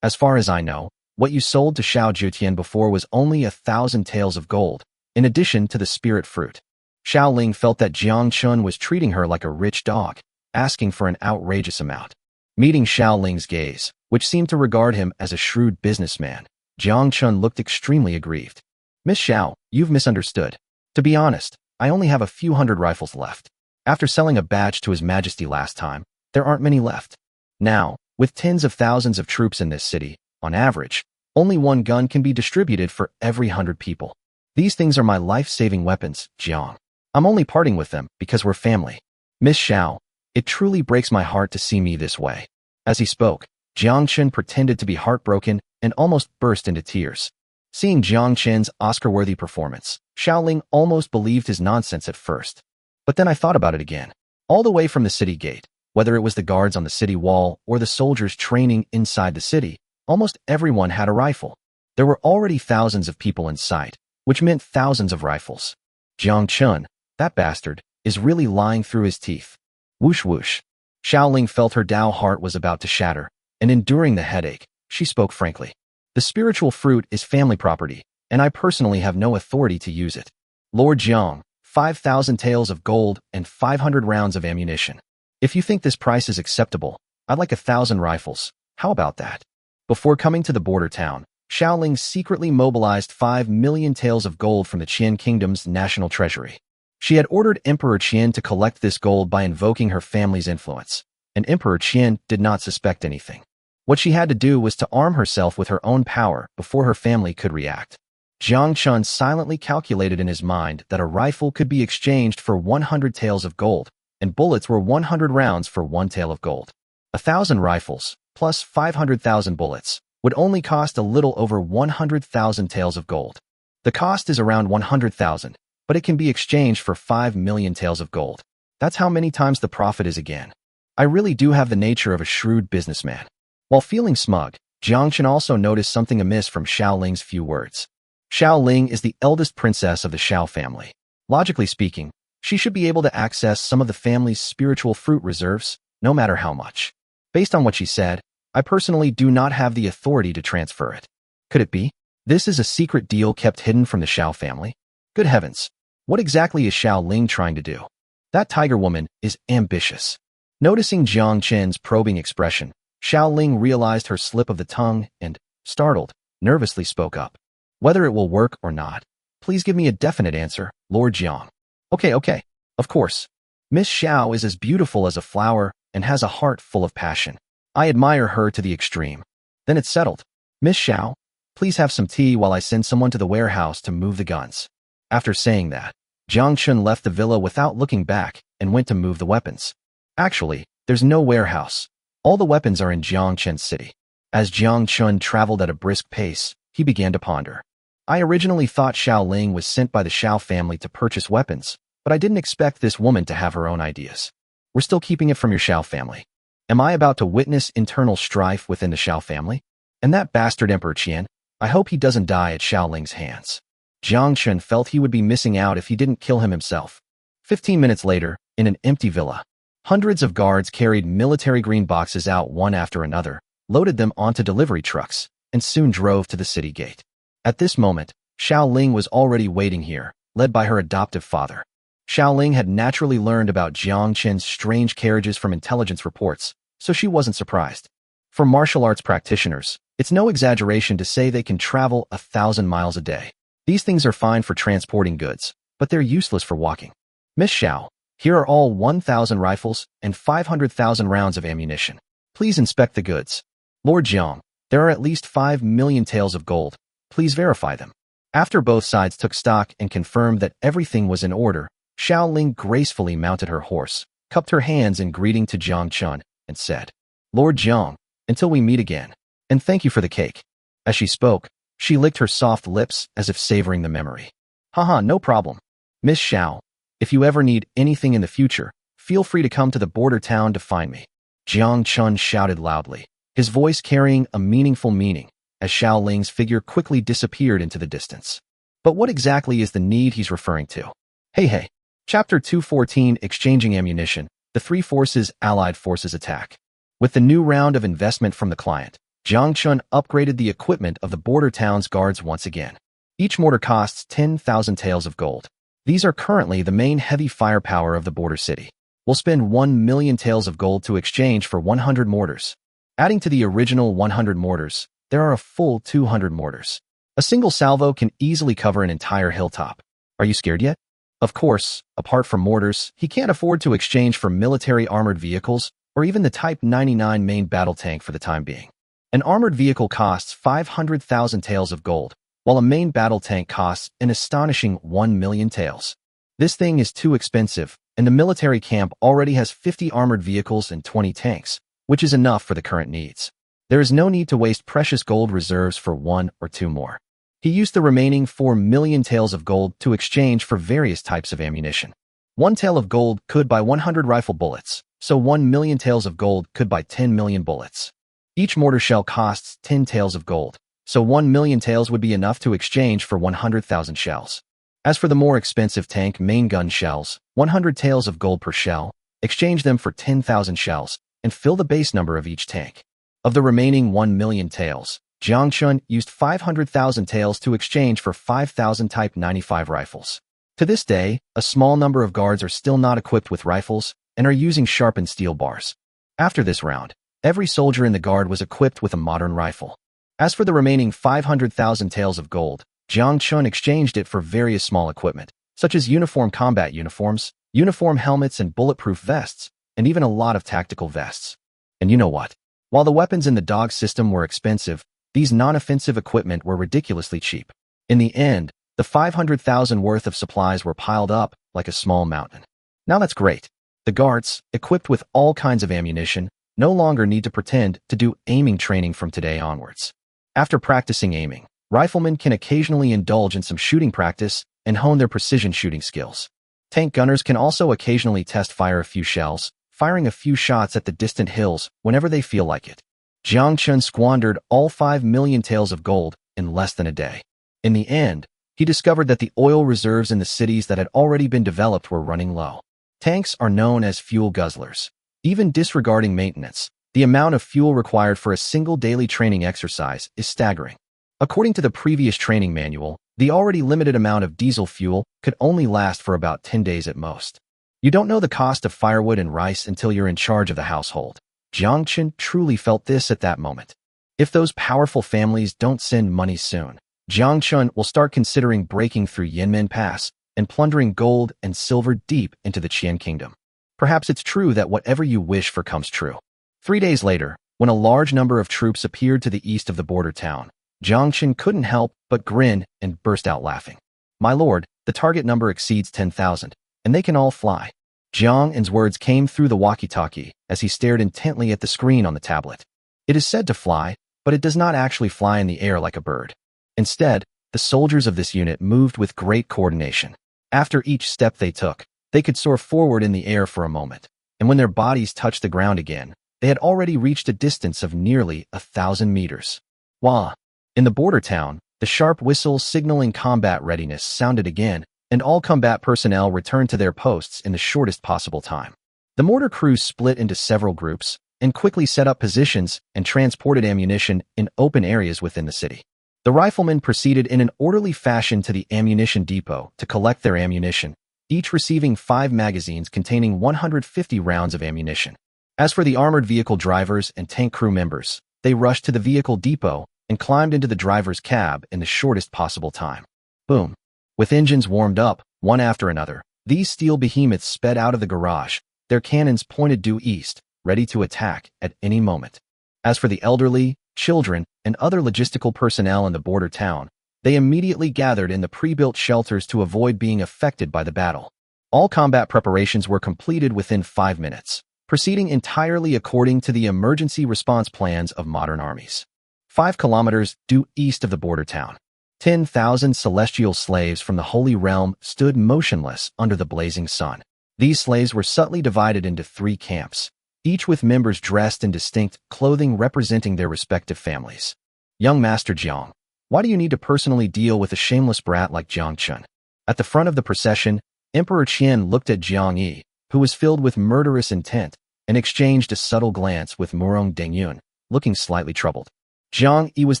As far as I know, what you sold to Xiao Jiutian before was only 1,000 taels of gold, in addition to the spirit fruit. Xiao Ling felt that Jiang Chen was treating her like a rich dog, asking for an outrageous amount. Meeting Xiao Ling's gaze, which seemed to regard him as a shrewd businessman, Jiang Chen looked extremely aggrieved. Miss Xiao, you've misunderstood. To be honest, I only have a few hundred rifles left. After selling a batch to His Majesty last time, there aren't many left. Now, with tens of thousands of troops in this city, on average, only one gun can be distributed for every 100 people. These things are my life-saving weapons, Jiang. I'm only parting with them because we're family. Miss Xiao, it truly breaks my heart to see me this way. As he spoke, Jiang Chen pretended to be heartbroken and almost burst into tears. Seeing Jiang Chen's Oscar-worthy performance, Xiao Ling almost believed his nonsense at first. But then I thought about it again. All the way from the city gate, whether it was the guards on the city wall or the soldiers training inside the city, almost everyone had a rifle. There were already thousands of people in sight, which meant thousands of rifles. Jiang Chen, that bastard, is really lying through his teeth. Whoosh whoosh. Xiao Ling felt her Dao heart was about to shatter, and enduring the headache, she spoke frankly. The spiritual fruit is family property, and I personally have no authority to use it. Lord Jiang, 5,000 taels of gold and 500 rounds of ammunition. If you think this price is acceptable, I'd like 1,000 rifles. How about that? Before coming to the border town, Xiao Ling secretly mobilized 5 million taels of gold from the Qian Kingdom's national treasury. She had ordered Emperor Qian to collect this gold by invoking her family's influence, and Emperor Qian did not suspect anything. What she had to do was to arm herself with her own power before her family could react. Jiang Chen silently calculated in his mind that a rifle could be exchanged for 100 taels of gold, and bullets were 100 rounds for 1 tael of gold. 1,000 rifles, plus 500,000 bullets, would only cost a little over 100,000 taels of gold. The cost is around 100,000, but it can be exchanged for 5 million taels of gold. That's how many times the profit is again. I really do have the nature of a shrewd businessman. While feeling smug, Jiang Chen also noticed something amiss from Xiao Ling's few words. Xiao Ling is the eldest princess of the Xiao family. Logically speaking, she should be able to access some of the family's spiritual fruit reserves, no matter how much. Based on what she said, I personally do not have the authority to transfer it. Could it be? This is a secret deal kept hidden from the Xiao family? Good heavens! What exactly is Xiao Ling trying to do? That tiger woman is ambitious. Noticing Jiang Chen's probing expression, Xiao Ling realized her slip of the tongue and, startled, nervously spoke up. Whether it will work or not, please give me a definite answer, Lord Jiang. Okay. Of course. Miss Xiao is as beautiful as a flower and has a heart full of passion. I admire her to the extreme. Then it's settled. Miss Xiao, please have some tea while I send someone to the warehouse to move the guns. After saying that, Jiang Chen left the villa without looking back and went to move the weapons. Actually, there's no warehouse. All the weapons are in Jiang Chen's city. As Jiang Chen traveled at a brisk pace, he began to ponder. I originally thought Xiao Ling was sent by the Xiao family to purchase weapons, but I didn't expect this woman to have her own ideas. We're still keeping it from your Xiao family. Am I about to witness internal strife within the Xiao family? And that bastard Emperor Qian, I hope he doesn't die at Xiao Ling's hands. Jiang Chen felt he would be missing out if he didn't kill him himself. 15 minutes later, in an empty villa, hundreds of guards carried military green boxes out one after another, loaded them onto delivery trucks, and soon drove to the city gate. At this moment, Xiao Ling was already waiting here, led by her adoptive father. Xiao Ling had naturally learned about Jiang Chen's strange carriages from intelligence reports, so she wasn't surprised. For martial arts practitioners, it's no exaggeration to say they can travel 1,000 miles a day. These things are fine for transporting goods, but they're useless for walking. Miss Xiao, here are all 1,000 rifles and 500,000 rounds of ammunition. Please inspect the goods. Lord Jiang, there are at least 5 million taels of gold. Please verify them. After both sides took stock and confirmed that everything was in order, Xiao Ling gracefully mounted her horse, cupped her hands in greeting to Jiang Chen, and said, Lord Jiang, until we meet again, and thank you for the cake. As she spoke, she licked her soft lips as if savoring the memory. Haha, no problem. Miss Xiao, if you ever need anything in the future, feel free to come to the border town to find me. Jiang Chen shouted loudly, his voice carrying a meaningful meaning, as Xiao Ling's figure quickly disappeared into the distance. But what exactly is the need he's referring to? Hey. Chapter 214, Exchanging Ammunition, the Three Forces Allied Forces Attack. With the new round of investment from the client, Jiang Chen upgraded the equipment of the border town's guards once again. Each mortar costs 10,000 taels of gold. These are currently the main heavy firepower of the border city. We'll spend 1 million taels of gold to exchange for 100 mortars. Adding to the original 100 mortars, there are a full 200 mortars. A single salvo can easily cover an entire hilltop. Are you scared yet? Of course, apart from mortars, he can't afford to exchange for military armored vehicles or even the Type 99 main battle tank for the time being. An armored vehicle costs 500,000 taels of gold, while a main battle tank costs an astonishing 1 million taels. This thing is too expensive, and the military camp already has 50 armored vehicles and 20 tanks, which is enough for the current needs. There is no need to waste precious gold reserves for 1 or 2 more. He used the remaining 4 million taels of gold to exchange for various types of ammunition. 1 tael of gold could buy 100 rifle bullets, so 1 million taels of gold could buy 10 million bullets. Each mortar shell costs 10 taels of gold, so 1 million taels would be enough to exchange for 100,000 shells. As for the more expensive tank main gun shells, 100 taels of gold per shell, exchange them for 10,000 shells, and fill the base number of each tank. Of the remaining 1 million taels, Jiang Chen used 500,000 taels to exchange for 5,000 Type 95 rifles. To this day, a small number of guards are still not equipped with rifles and are using sharpened steel bars. After this round, every soldier in the guard was equipped with a modern rifle. As for the remaining 500,000 taels of gold, Jiang Chen exchanged it for various small equipment, such as uniform combat uniforms, uniform helmets and bulletproof vests, and even a lot of tactical vests. And you know what? While the weapons in the dog system were expensive, these non-offensive equipment were ridiculously cheap. In the end, the 500,000 worth of supplies were piled up like a small mountain. Now that's great. The guards, equipped with all kinds of ammunition, no longer need to pretend to do aiming training from today onwards. After practicing aiming, riflemen can occasionally indulge in some shooting practice and hone their precision shooting skills. Tank gunners can also occasionally fire a few shells, firing a few shots at the distant hills whenever they feel like it. Jiang Chen squandered all 5 million taels of gold in less than a day. In the end, he discovered that the oil reserves in the cities that had already been developed were running low. Tanks are known as fuel guzzlers. Even disregarding maintenance, the amount of fuel required for a single daily training exercise is staggering. According to the previous training manual, the already limited amount of diesel fuel could only last for about 10 days at most. You don't know the cost of firewood and rice until you're in charge of the household. Jiang Chen truly felt this at that moment. If those powerful families don't send money soon, Jiang Chen will start considering breaking through Yanmen Pass and plundering gold and silver deep into the Qian kingdom. Perhaps it's true that whatever you wish for comes true. 3 days later, when a large number of troops appeared to the east of the border town, Jiang Chen couldn't help but grin and burst out laughing. My lord, the target number exceeds 10,000, and they can all fly. Jiang En's words came through the walkie-talkie as he stared intently at the screen on the tablet. It is said to fly, but it does not actually fly in the air like a bird. Instead, the soldiers of this unit moved with great coordination. After each step they took, they could soar forward in the air for a moment, and when their bodies touched the ground again, they had already reached a distance of nearly 1,000 meters. Wah! In the border town, the sharp whistle signaling combat readiness sounded again, and all combat personnel returned to their posts in the shortest possible time. The mortar crews split into several groups and quickly set up positions and transported ammunition in open areas within the city. The riflemen proceeded in an orderly fashion to the ammunition depot to collect their ammunition, each receiving 5 magazines containing 150 rounds of ammunition. As for the armored vehicle drivers and tank crew members, they rushed to the vehicle depot and climbed into the driver's cab in the shortest possible time. Boom! With engines warmed up, one after another, these steel behemoths sped out of the garage, their cannons pointed due east, ready to attack at any moment. As for the elderly, children, and other logistical personnel in the border town, they immediately gathered in the pre-built shelters to avoid being affected by the battle. All combat preparations were completed within 5 minutes, proceeding entirely according to the emergency response plans of modern armies. 5 kilometers due east of the border town, 10,000 celestial slaves from the Holy Realm stood motionless under the blazing sun. These slaves were subtly divided into 3 camps, each with members dressed in distinct clothing representing their respective families. Young Master Jiang, why do you need to personally deal with a shameless brat like Jiang Chen? At the front of the procession, Emperor Qian looked at Jiang Yi, who was filled with murderous intent, and exchanged a subtle glance with Murong Dengyun, looking slightly troubled. Jiang Yi was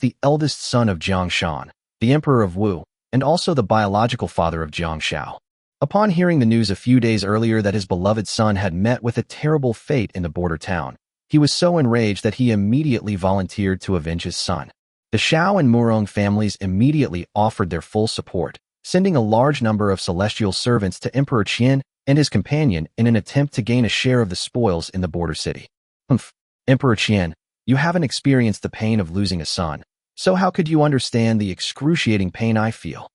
the eldest son of Jiang Shan, the Emperor of Wu, and also the biological father of Jiang Xiao. Upon hearing the news a few days earlier that his beloved son had met with a terrible fate in the border town, he was so enraged that he immediately volunteered to avenge his son. The Xiao and Murong families immediately offered their full support, sending a large number of celestial servants to Emperor Qian and his companion in an attempt to gain a share of the spoils in the border city. Emperor Qian, you haven't experienced the pain of losing a son, so how could you understand the excruciating pain I feel?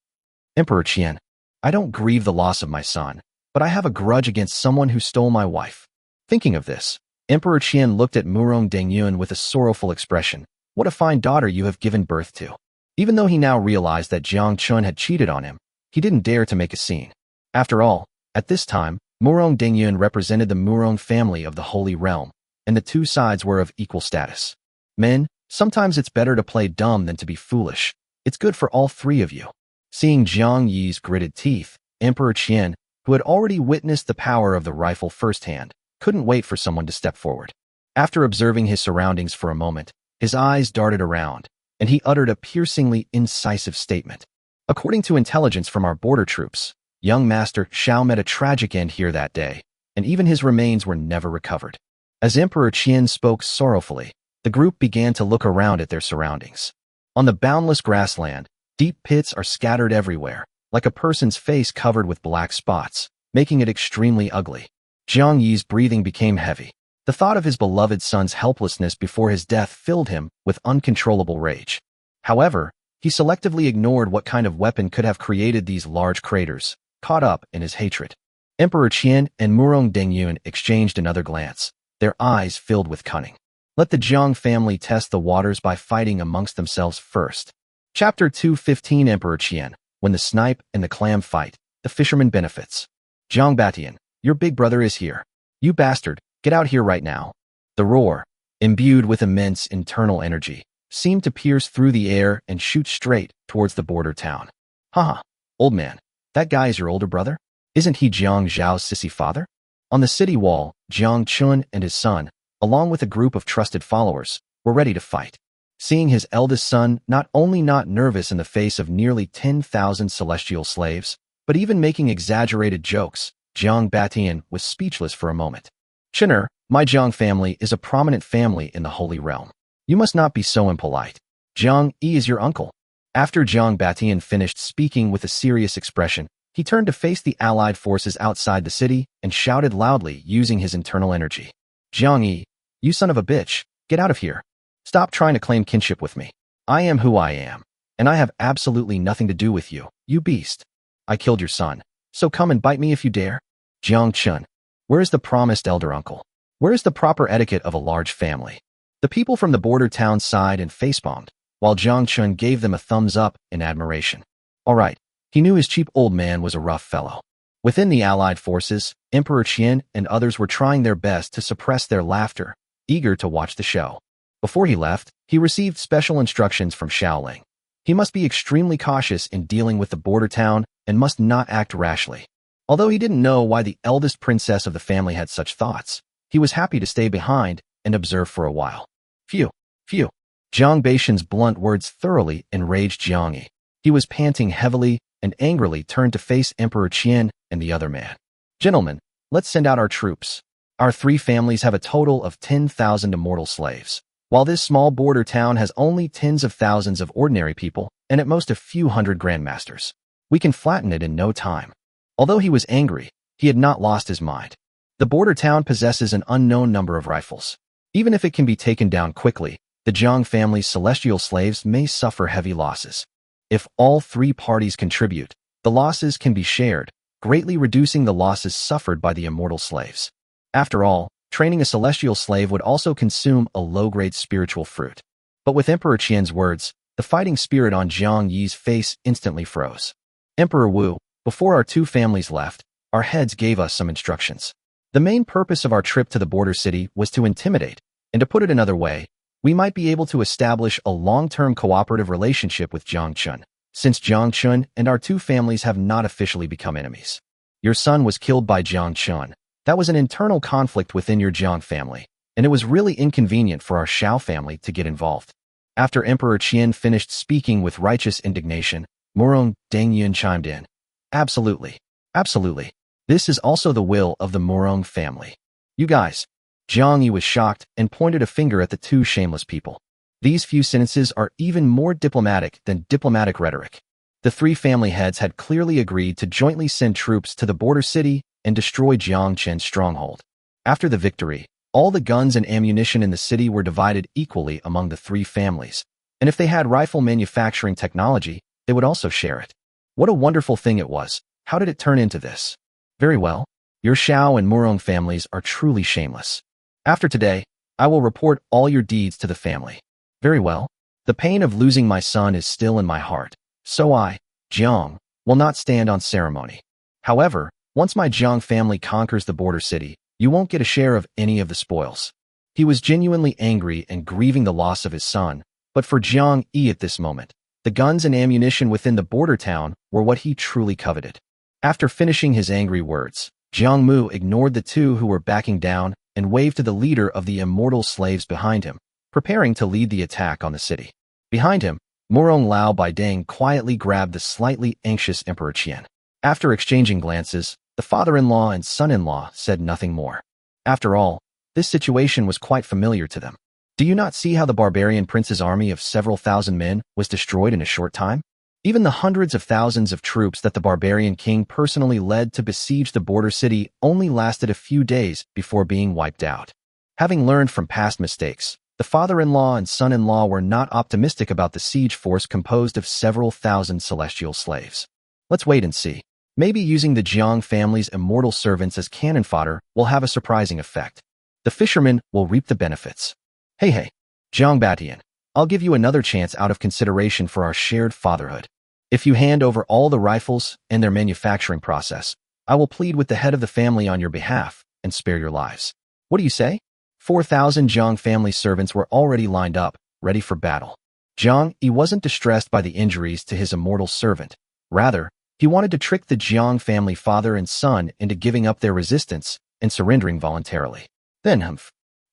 Emperor Qian, I don't grieve the loss of my son, but I have a grudge against someone who stole my wife. Thinking of this, Emperor Qian looked at Murong Dengyun with a sorrowful expression. What a fine daughter you have given birth to. Even though he now realized that Jiang Chen had cheated on him, he didn't dare to make a scene. After all, at this time, Murong Dengyun represented the Murong family of the Holy Realm, and the 2 sides were of equal status. Men, sometimes it's better to play dumb than to be foolish. It's good for all 3 of you. Seeing Jiang Yi's gritted teeth, Emperor Qian, who had already witnessed the power of the rifle firsthand, couldn't wait for someone to step forward. After observing his surroundings for a moment, his eyes darted around, and he uttered a piercingly incisive statement. According to intelligence from our border troops, young Master Xiao met a tragic end here that day, and even his remains were never recovered. As Emperor Qian spoke sorrowfully, the group began to look around at their surroundings. On the boundless grassland, deep pits are scattered everywhere, like a person's face covered with black spots, making it extremely ugly. Jiang Yi's breathing became heavy. The thought of his beloved son's helplessness before his death filled him with uncontrollable rage. However, He selectively ignored what kind of weapon could have created these large craters, caught up in his hatred. Emperor Qian and Murong Dengyun exchanged another glance, their eyes filled with cunning. Let the Jiang family test the waters by fighting amongst themselves first. Chapter 215 Emperor Qian, when the snipe and the clam fight, the fisherman benefits. Jiang Batian, your big brother is here. You bastard, get out here right now. The roar, imbued with immense internal energy, seemed to pierce through the air and shoot straight towards the border town. Haha, old man, that guy is your older brother? Isn't he Jiang Zhao's sissy father? On the city wall, Jiang Chen and his son, along with a group of trusted followers, were ready to fight. Seeing his eldest son not only not nervous in the face of nearly 10,000 celestial slaves, but even making exaggerated jokes, Jiang Batian was speechless for a moment. Chener, my Jiang family is a prominent family in the Holy Realm. You must not be so impolite. Jiang Yi is your uncle. After Jiang Batian finished speaking with a serious expression, he turned to face the allied forces outside the city and shouted loudly using his internal energy. Jiang Yi, you son of a bitch, get out of here. Stop trying to claim kinship with me. I am who I am, and I have absolutely nothing to do with you, you beast. I killed your son, so come and bite me if you dare. Jiang Chen, where is the promised elder uncle? Where is the proper etiquette of a large family? The people from the border town sighed and facepalmed, while Jiang Chen gave them a thumbs up in admiration. All right, he knew his cheap old man was a rough fellow. Within the allied forces, Emperor Qian and others were trying their best to suppress their laughter, eager to watch the show. Before he left, he received special instructions from Xiao. He must be extremely cautious in dealing with the border town and must not act rashly. Although he didn't know why the eldest princess of the family had such thoughts, he was happy to stay behind and observe for a while. Phew, phew. Jiang Batian's blunt words thoroughly enraged Jiang Yi. He was panting heavily and angrily turned to face Emperor Qian and the other man. Gentlemen, let's send out our troops. Our three families have a total of 10,000 immortal slaves, while this small border town has only tens of thousands of ordinary people and at most a few hundred grandmasters. We can flatten it in no time. Although he was angry, he had not lost his mind. The border town possesses an unknown number of rifles. Even if it can be taken down quickly, the Jiang family's celestial slaves may suffer heavy losses. If all three parties contribute, the losses can be shared, greatly reducing the losses suffered by the immortal slaves. After all, training a celestial slave would also consume a low-grade spiritual fruit. But with Emperor Qian's words, the fighting spirit on Jiang Yi's face instantly froze. Emperor Wu, before our two families left, our heads gave us some instructions. The main purpose of our trip to the border city was to intimidate, and to put it another way, we might be able to establish a long-term cooperative relationship with Jiang Chen, since Jiang Chen and our two families have not officially become enemies. Your son was killed by Jiang Chen. That was an internal conflict within your Jiang family, and it was really inconvenient for our Xiao family to get involved. After Emperor Qian finished speaking with righteous indignation, Murong Dengyun chimed in. Absolutely. Absolutely. This is also the will of the Murong family. You guys. Jiang Yi was shocked and pointed a finger at the two shameless people. These few sentences are even more diplomatic than diplomatic rhetoric. The three family heads had clearly agreed to jointly send troops to the border city and destroy Jiang Chen's stronghold. After the victory, all the guns and ammunition in the city were divided equally among the three families, and if they had rifle manufacturing technology, they would also share it. What a wonderful thing it was. How did it turn into this? Very well. Your Xiao and Murong families are truly shameless. After today, I will report all your deeds to the family. Very well. The pain of losing my son is still in my heart, so I, Jiang, will not stand on ceremony. However, once my Jiang family conquers the border city, you won't get a share of any of the spoils. He was genuinely angry and grieving the loss of his son, but for Jiang Yi at this moment, the guns and ammunition within the border town were what he truly coveted. After finishing his angry words, Jiang Mu ignored the two who were backing down and waved to the leader of the immortal slaves behind him, preparing to lead the attack on the city. Behind him, Murong Lao Baidang quietly grabbed the slightly anxious Emperor Qian. After exchanging glances, the father-in-law and son-in-law said nothing more. After all, this situation was quite familiar to them. Do you not see how the barbarian prince's army of several thousand men was destroyed in a short time? Even the hundreds of thousands of troops that the barbarian king personally led to besiege the border city only lasted a few days before being wiped out. Having learned from past mistakes, The father-in-law and son-in-law were not optimistic about the siege force composed of several thousand celestial slaves. Let's wait and see. Maybe using the Jiang family's immortal servants as cannon fodder will have a surprising effect. The fishermen will reap the benefits. Hey, Jiang Batian, I'll give you another chance out of consideration for our shared fatherhood. If you hand over all the rifles and their manufacturing process, I will plead with the head of the family on your behalf and spare your lives. What do you say? 4,000 Jiang family servants were already lined up, ready for battle. Jiang Yi wasn't distressed by the injuries to his immortal servant. Rather, he wanted to trick the Jiang family father and son into giving up their resistance and surrendering voluntarily. Then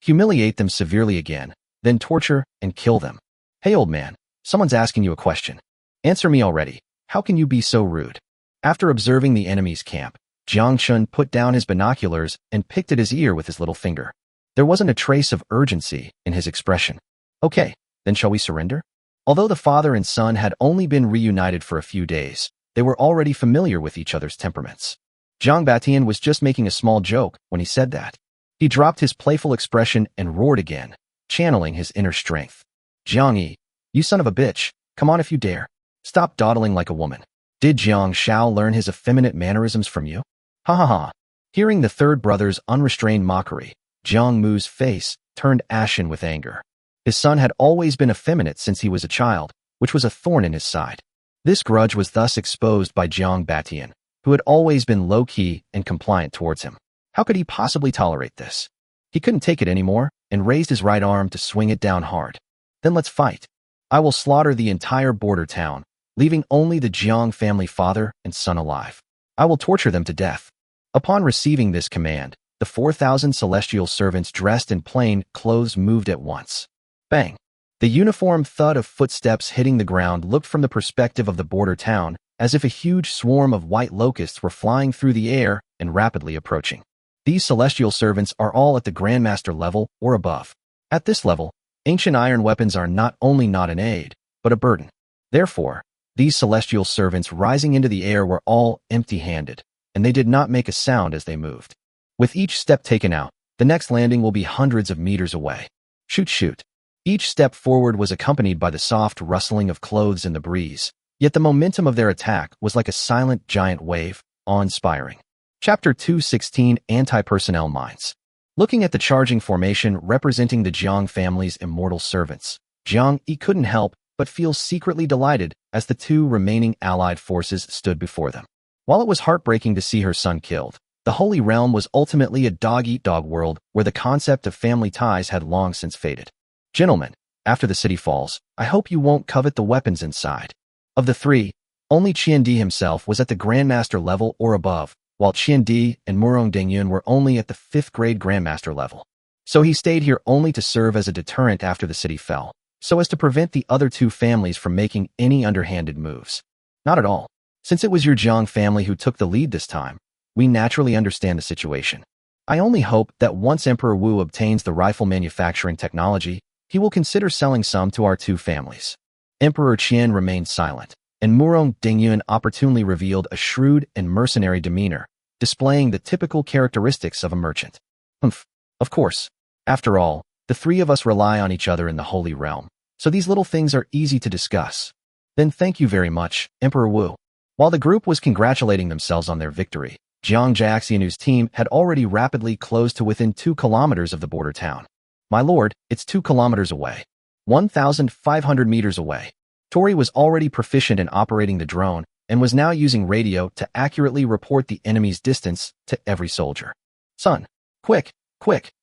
humiliate them severely again, then torture and kill them. Hey old man, someone's asking you a question. Answer me already. How can you be so rude? After observing the enemy's camp, Jiang Chen put down his binoculars and picked at his ear with his little finger. There wasn't a trace of urgency in his expression. Okay, then shall we surrender? Although the father and son had only been reunited for a few days, they were already familiar with each other's temperaments. Jiang Batian was just making a small joke when he said that. He dropped his playful expression and roared again, channeling his inner strength. Jiang Yi, you son of a bitch, come on if you dare. Stop dawdling like a woman. Did Jiang Xiao learn his effeminate mannerisms from you? Ha ha ha. Hearing the third brother's unrestrained mockery, Jiang Mu's face turned ashen with anger. His son had always been effeminate since he was a child, which was a thorn in his side. This grudge was thus exposed by Jiang Batian, who had always been low-key and compliant towards him. How could he possibly tolerate this? He couldn't take it anymore and raised his right arm to swing it down hard. Then let's fight. I will slaughter the entire border town, leaving only the Jiang family father and son alive. I will torture them to death. Upon receiving this command, the 4,000 celestial servants dressed in plain clothes moved at once. Bang! The uniform thud of footsteps hitting the ground looked from the perspective of the border town as if a huge swarm of white locusts were flying through the air and rapidly approaching. These celestial servants are all at the Grandmaster level or above. At this level, ancient iron weapons are not only not an aid, but a burden. Therefore, these celestial servants rising into the air were all empty-handed, and they did not make a sound as they moved. With each step taken out, the next landing will be hundreds of meters away. Shoot. Each step forward was accompanied by the soft rustling of clothes in the breeze, yet the momentum of their attack was like a silent giant wave, awe-inspiring. Chapter 216 Anti-Personnel Mines. Looking at the charging formation representing the Jiang family's immortal servants, Jiang Yi couldn't help but feel secretly delighted as the two remaining allied forces stood before them. While it was heartbreaking to see her son killed, the Holy Realm was ultimately a dog-eat-dog world where the concept of family ties had long since faded. Gentlemen, after the city falls, I hope you won't covet the weapons inside. Of the three, only Qiandi himself was at the Grandmaster level or above, while Qiandi and Murong Dengyun were only at the 5th grade Grandmaster level. So he stayed here only to serve as a deterrent after the city fell, so as to prevent the other two families from making any underhanded moves. Not at all. Since it was your Jiang family who took the lead this time, we naturally understand the situation. I only hope that once Emperor Wu obtains the rifle manufacturing technology, he will consider selling some to our two families. Emperor Qian remained silent, and Murong Dengyun opportunely revealed a shrewd and mercenary demeanor, displaying the typical characteristics of a merchant. Of course. After all, the three of us rely on each other in the Holy Realm, so these little things are easy to discuss. Then thank you very much, Emperor Wu. While the group was congratulating themselves on their victory, Jiang Jiaxianu's team had already rapidly closed to within 2 kilometers of the border town. My lord, it's 2 kilometers away. 1,500 meters away. Tori was already proficient in operating the drone and was now using radio to accurately report the enemy's distance to every soldier. Son, quick,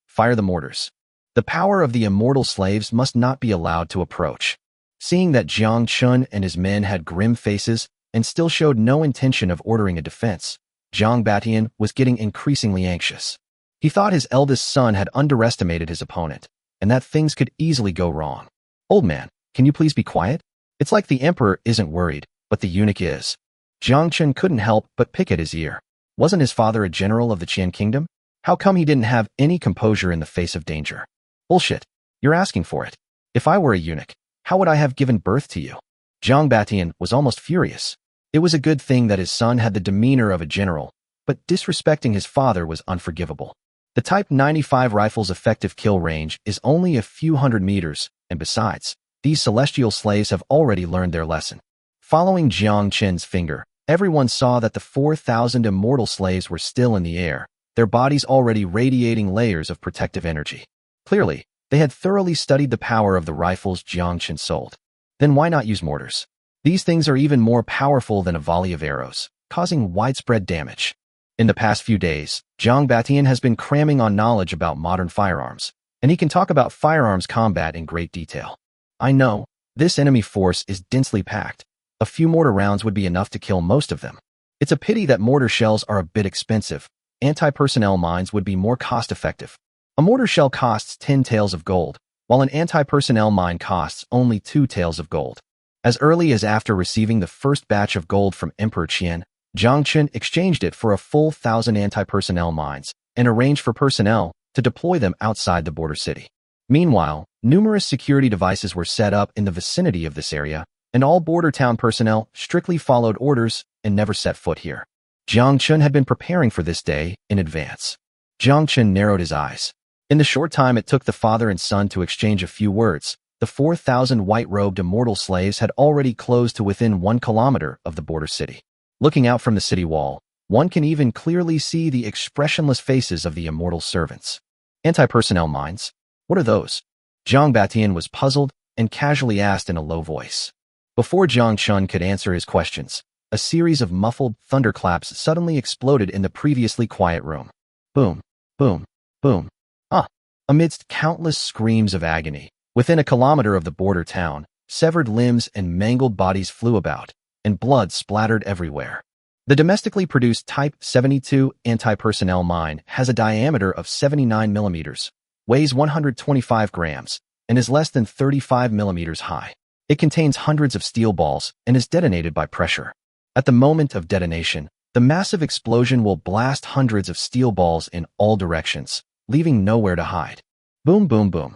fire the mortars. The power of the immortal slaves must not be allowed to approach. Seeing that Jiang Chen and his men had grim faces and still showed no intention of ordering a defense, Jiang Batian was getting increasingly anxious. He thought his eldest son had underestimated his opponent, and that things could easily go wrong. Old man, can you please be quiet? It's like the emperor isn't worried, but the eunuch is. Jiang Chen couldn't help but pick at his ear. Wasn't his father a general of the Qian kingdom? How come he didn't have any composure in the face of danger? Bullshit. You're asking for it. If I were a eunuch, how would I have given birth to you? Jiang Batian was almost furious. It was a good thing that his son had the demeanor of a general, but disrespecting his father was unforgivable. The Type 95 rifle's effective kill range is only a few hundred meters, and besides, these celestial slaves have already learned their lesson. Following Jiang Chen's finger, everyone saw that the 4,000 immortal slaves were still in the air, their bodies already radiating layers of protective energy. Clearly, they had thoroughly studied the power of the rifles Jiang Chen sold. Then why not use mortars? These things are even more powerful than a volley of arrows, causing widespread damage. In the past few days, Jiang Batian has been cramming on knowledge about modern firearms, and he can talk about firearms combat in great detail. I know, this enemy force is densely packed. A few mortar rounds would be enough to kill most of them. It's a pity that mortar shells are a bit expensive. Anti-personnel mines would be more cost-effective. A mortar shell costs 10 taels of gold, while an anti-personnel mine costs only 2 taels of gold. As early as after receiving the first batch of gold from Emperor Qian, Jiang Chen exchanged it for a full 1,000 anti-personnel mines and arranged for personnel to deploy them outside the border city. Meanwhile, numerous security devices were set up in the vicinity of this area, and all border town personnel strictly followed orders and never set foot here. Jiang Chen had been preparing for this day in advance. Jiang Chen narrowed his eyes. In the short time it took the father and son to exchange a few words, the 4,000 white-robed immortal slaves had already closed to within 1 kilometer of the border city. Looking out from the city wall, one can even clearly see the expressionless faces of the immortal servants. Anti-personnel mines? What are those? Jiang Batian was puzzled and casually asked in a low voice. Before Jiang Chen could answer his questions, a series of muffled thunderclaps suddenly exploded in the previously quiet room. Boom, boom, boom. Amidst countless screams of agony, within a kilometer of the border town, severed limbs and mangled bodies flew about, and blood splattered everywhere. The domestically produced Type 72 anti-personnel mine has a diameter of 79 millimeters, weighs 125 grams, and is less than 35 millimeters high. It contains hundreds of steel balls and is detonated by pressure. At the moment of detonation, the massive explosion will blast hundreds of steel balls in all directions, leaving nowhere to hide. Boom, boom, boom.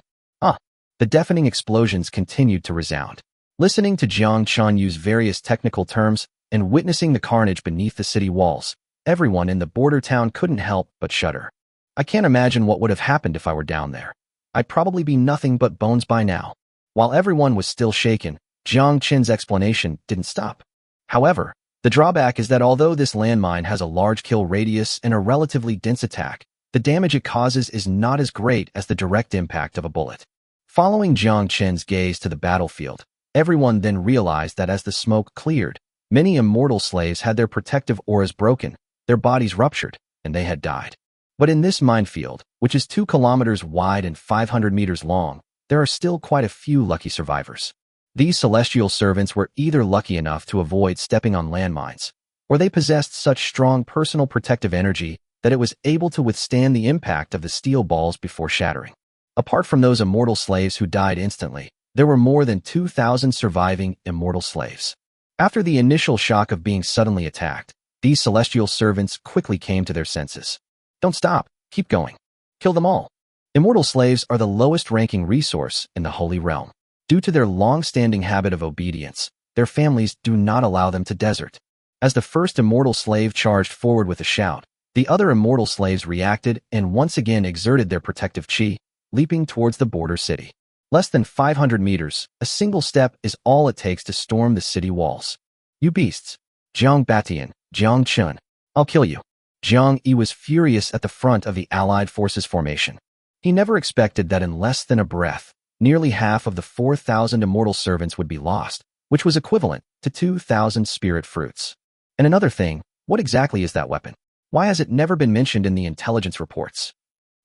The deafening explosions continued to resound. Listening to Jiang Chen use various technical terms and witnessing the carnage beneath the city walls, everyone in the border town couldn't help but shudder. I can't imagine what would have happened if I were down there. I'd probably be nothing but bones by now. While everyone was still shaken, Jiang Chen's explanation didn't stop. However, the drawback is that although this landmine has a large kill radius and a relatively dense attack, the damage it causes is not as great as the direct impact of a bullet. Following Jiang Chen's gaze to the battlefield, everyone then realized that as the smoke cleared, many immortal slaves had their protective auras broken, their bodies ruptured, and they had died. But in this minefield, which is 2 kilometers wide and 500 meters long, there are still quite a few lucky survivors. These celestial servants were either lucky enough to avoid stepping on landmines, or they possessed such strong personal protective energy that it was able to withstand the impact of the steel balls before shattering. Apart from those immortal slaves who died instantly, there were more than 2,000 surviving immortal slaves. After the initial shock of being suddenly attacked, these celestial servants quickly came to their senses. Don't stop, keep going. Kill them all. Immortal slaves are the lowest-ranking resource in the Holy Realm. Due to their long-standing habit of obedience, their families do not allow them to desert. As the first immortal slave charged forward with a shout, the other immortal slaves reacted and once again exerted their protective chi, leaping towards the border city. Less than 500 meters, a single step is all it takes to storm the city walls. You beasts! Jiang Batian, Jiang Chen, I'll kill you. Jiang Yi was furious at the front of the Allied forces formation. He never expected that in less than a breath, nearly half of the 4,000 immortal servants would be lost, which was equivalent to 2,000 spirit fruits. And another thing, what exactly is that weapon? Why has it never been mentioned in the intelligence reports?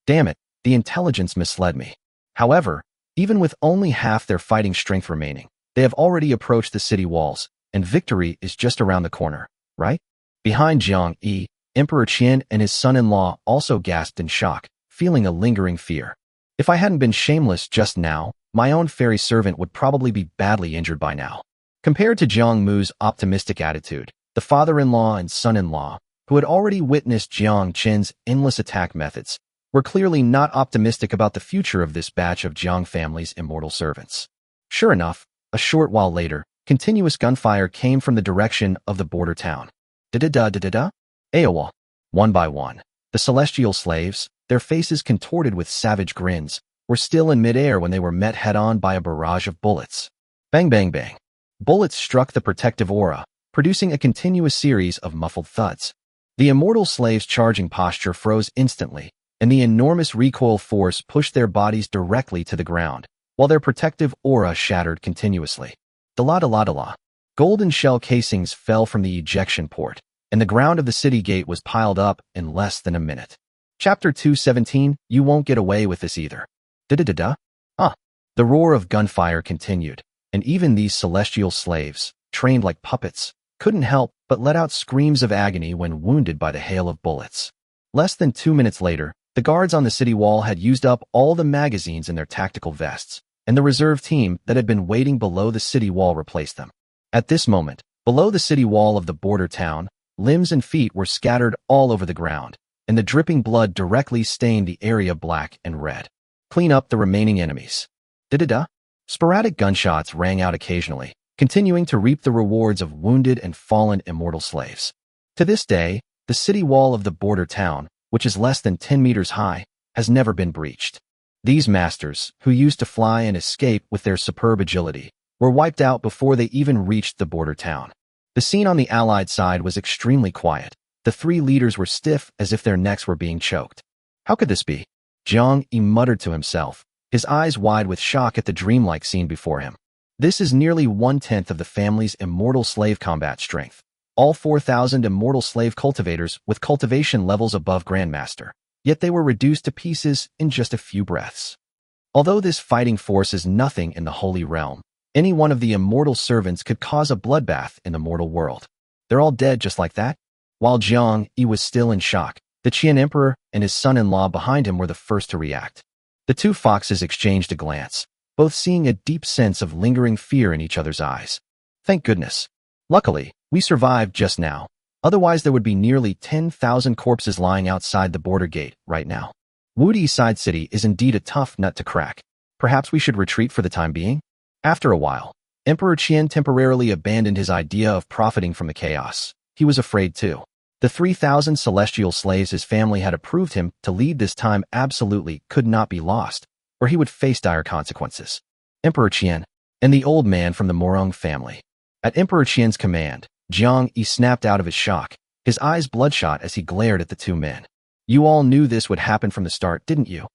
Damn it, the intelligence misled me. However, even with only half their fighting strength remaining, they have already approached the city walls, and victory is just around the corner, right? Behind Jiang Yi, Emperor Qian and his son-in-law also gasped in shock, feeling a lingering fear. If I hadn't been shameless just now, my own fairy servant would probably be badly injured by now. Compared to Jiang Mu's optimistic attitude, the father-in-law and son-in-law, who had already witnessed Jiang Chen's endless attack methods, were clearly not optimistic about the future of this batch of Jiang family's immortal servants. Sure enough, a short while later, continuous gunfire came from the direction of the border town. Da-da-da-da-da-da? Aowa. One by one, the celestial slaves, their faces contorted with savage grins, were still in midair when they were met head-on by a barrage of bullets. Bang, bang, bang. Bullets struck the protective aura, producing a continuous series of muffled thuds. The immortal slaves' charging posture froze instantly, and the enormous recoil force pushed their bodies directly to the ground, while their protective aura shattered continuously. Da-la-da-la-da-la. Golden shell casings fell from the ejection port, and the ground of the city gate was piled up in less than a minute. Chapter 217, You Won't Get Away with This Either. Da-da-da-da? The roar of gunfire continued, and even these celestial slaves, trained like puppets, couldn't help but let out screams of agony when wounded by the hail of bullets. Less than 2 minutes later, the guards on the city wall had used up all the magazines in their tactical vests, and the reserve team that had been waiting below the city wall replaced them. At this moment, below the city wall of the border town, limbs and feet were scattered all over the ground, and the dripping blood directly stained the area black and red. Clean up the remaining enemies. Da-da-da. Sporadic gunshots rang out occasionally, continuing to reap the rewards of wounded and fallen immortal slaves. To this day, the city wall of the border town, which is less than 10 meters high, has never been breached. These masters, who used to fly and escape with their superb agility, were wiped out before they even reached the border town. The scene on the Allied side was extremely quiet. The three leaders were stiff as if their necks were being choked. How could this be? Jiang Yi muttered to himself, his eyes wide with shock at the dreamlike scene before him. This is nearly 1/10 of the family's immortal slave combat strength. All 4,000 immortal slave cultivators with cultivation levels above Grandmaster. Yet they were reduced to pieces in just a few breaths. Although this fighting force is nothing in the Holy Realm, any one of the immortal servants could cause a bloodbath in the mortal world. They're all dead just like that? While Jiang Yi was still in shock, the Qian Emperor and his son-in-law behind him were the first to react. The two foxes exchanged a glance, both seeing a deep sense of lingering fear in each other's eyes. Thank goodness. Luckily, we survived just now. Otherwise, there would be nearly 10,000 corpses lying outside the border gate right now. Wudi Side City is indeed a tough nut to crack. Perhaps we should retreat for the time being? After a while, Emperor Qian temporarily abandoned his idea of profiting from the chaos. He was afraid too. The 3,000 celestial slaves his family had approved him to lead this time absolutely could not be lost, or he would face dire consequences. Emperor Qian and the old man from the Murong family. At Emperor Qian's command, Jiang Yi snapped out of his shock, his eyes bloodshot as he glared at the two men. You all knew this would happen from the start, didn't you?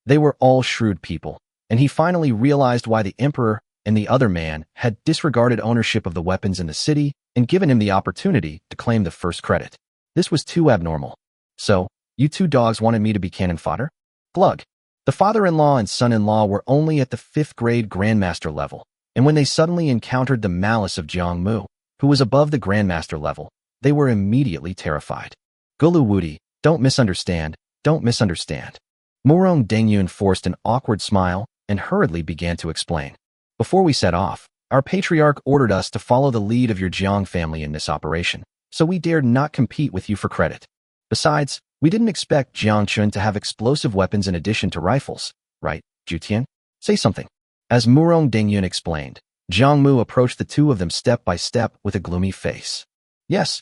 They were all shrewd people, and he finally realized why the emperor and the other man had disregarded ownership of the weapons in the city and given him the opportunity to claim the first credit. This was too abnormal. So, you two dogs wanted me to be cannon fodder? Glug. The father-in-law and son-in-law were only at the 5th grade Grandmaster level, and when they suddenly encountered the malice of Jiang Mu, who was above the Grandmaster level, they were immediately terrified. Gulu Wudi, don't misunderstand. Murong Dengyun forced an awkward smile and hurriedly began to explain. Before we set off, our patriarch ordered us to follow the lead of your Jiang family in this operation, so we dared not compete with you for credit. Besides, we didn't expect Jiang Chen to have explosive weapons in addition to rifles, right, Jiutian? Say something. As Murong Dengyun explained, Jiang Mu approached the two of them step by step with a gloomy face. Yes,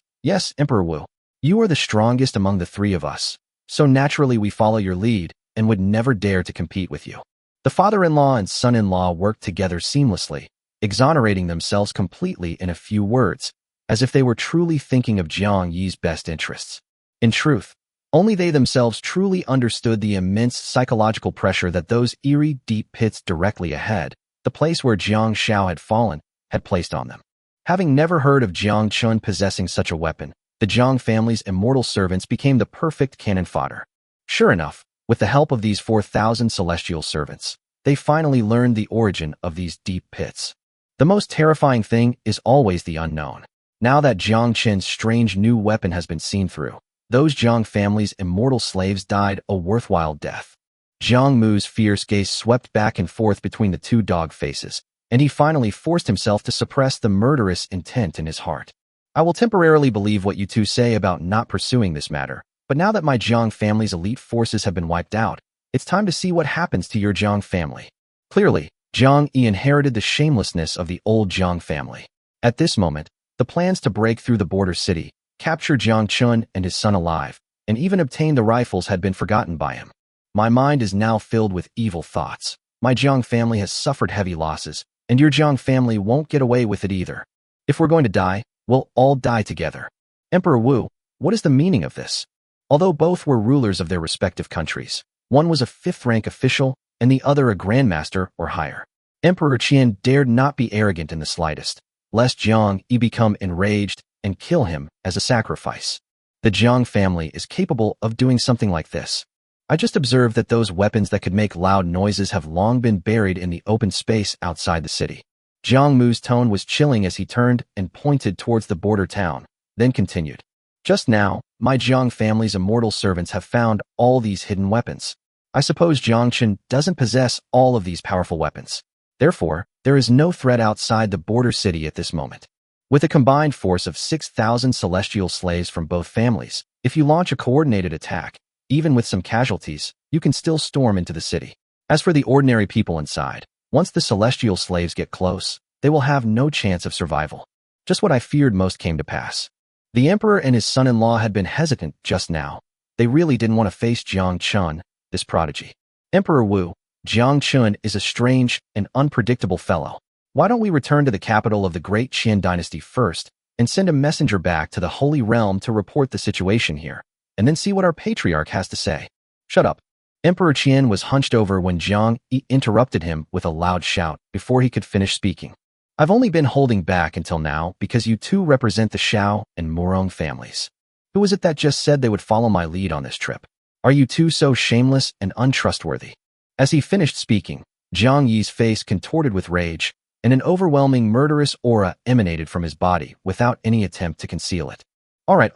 Emperor Wu. You are the strongest among the three of us, so naturally we follow your lead and would never dare to compete with you. The father-in-law and son-in-law worked together seamlessly, exonerating themselves completely in a few words, as if they were truly thinking of Jiang Yi's best interests. In truth, only they themselves truly understood the immense psychological pressure that those eerie deep pits directly ahead, the place where Jiang Xiao had fallen, had placed on them. Having never heard of Jiang Chen possessing such a weapon, the Jiang family's immortal servants became the perfect cannon fodder. Sure enough, with the help of these 4,000 celestial servants, they finally learned the origin of these deep pits. The most terrifying thing is always the unknown. Now that Jiang Chen's strange new weapon has been seen through, those Jiang family's immortal slaves died a worthwhile death. Jiang Mu's fierce gaze swept back and forth between the two dog faces, and he finally forced himself to suppress the murderous intent in his heart. I will temporarily believe what you two say about not pursuing this matter, but now that my Jiang family's elite forces have been wiped out, it's time to see what happens to your Jiang family. Clearly, Jiang Yi inherited the shamelessness of the old Jiang family. At this moment, the plans to break through the border city, capture Jiang Chen and his son alive, and even obtain the rifles had been forgotten by him. My mind is now filled with evil thoughts. My Jiang family has suffered heavy losses, and your Jiang family won't get away with it either. If we're going to die, we'll all die together. Emperor Wu, what is the meaning of this? Although both were rulers of their respective countries, one was a fifth-rank official and the other a grandmaster or higher. Emperor Qian dared not be arrogant in the slightest, lest Jiang Yi become enraged and kill him as a sacrifice. The Jiang family is capable of doing something like this. I just observed that those weapons that could make loud noises have long been buried in the open space outside the city. Jiang Mu's tone was chilling as he turned and pointed towards the border town, then continued. Just now, my Jiang family's immortal servants have found all these hidden weapons. I suppose Jiang Chen doesn't possess all of these powerful weapons. Therefore, there is no threat outside the border city at this moment. With a combined force of 6,000 celestial slaves from both families, if you launch a coordinated attack, even with some casualties, you can still storm into the city. As for the ordinary people inside, once the celestial slaves get close, they will have no chance of survival. Just what I feared most came to pass. The emperor and his son-in-law had been hesitant just now. They really didn't want to face Jiang Chen, this prodigy. Emperor Wu, Jiang Chen is a strange and unpredictable fellow. Why don't we return to the capital of the Great Qian dynasty first and send a messenger back to the Holy Realm to report the situation here, and then see what our patriarch has to say? Shut up. Emperor Qian was hunched over when Jiang Yi interrupted him with a loud shout before he could finish speaking. I've only been holding back until now because you two represent the Xiao and Murong families. Who was it that just said they would follow my lead on this trip? Are you two so shameless and untrustworthy? As he finished speaking, Jiang Yi's face contorted with rage, and an overwhelming murderous aura emanated from his body without any attempt to conceal it. All right.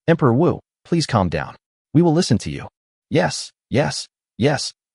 Emperor Wu, please calm down. We will listen to you. Yes,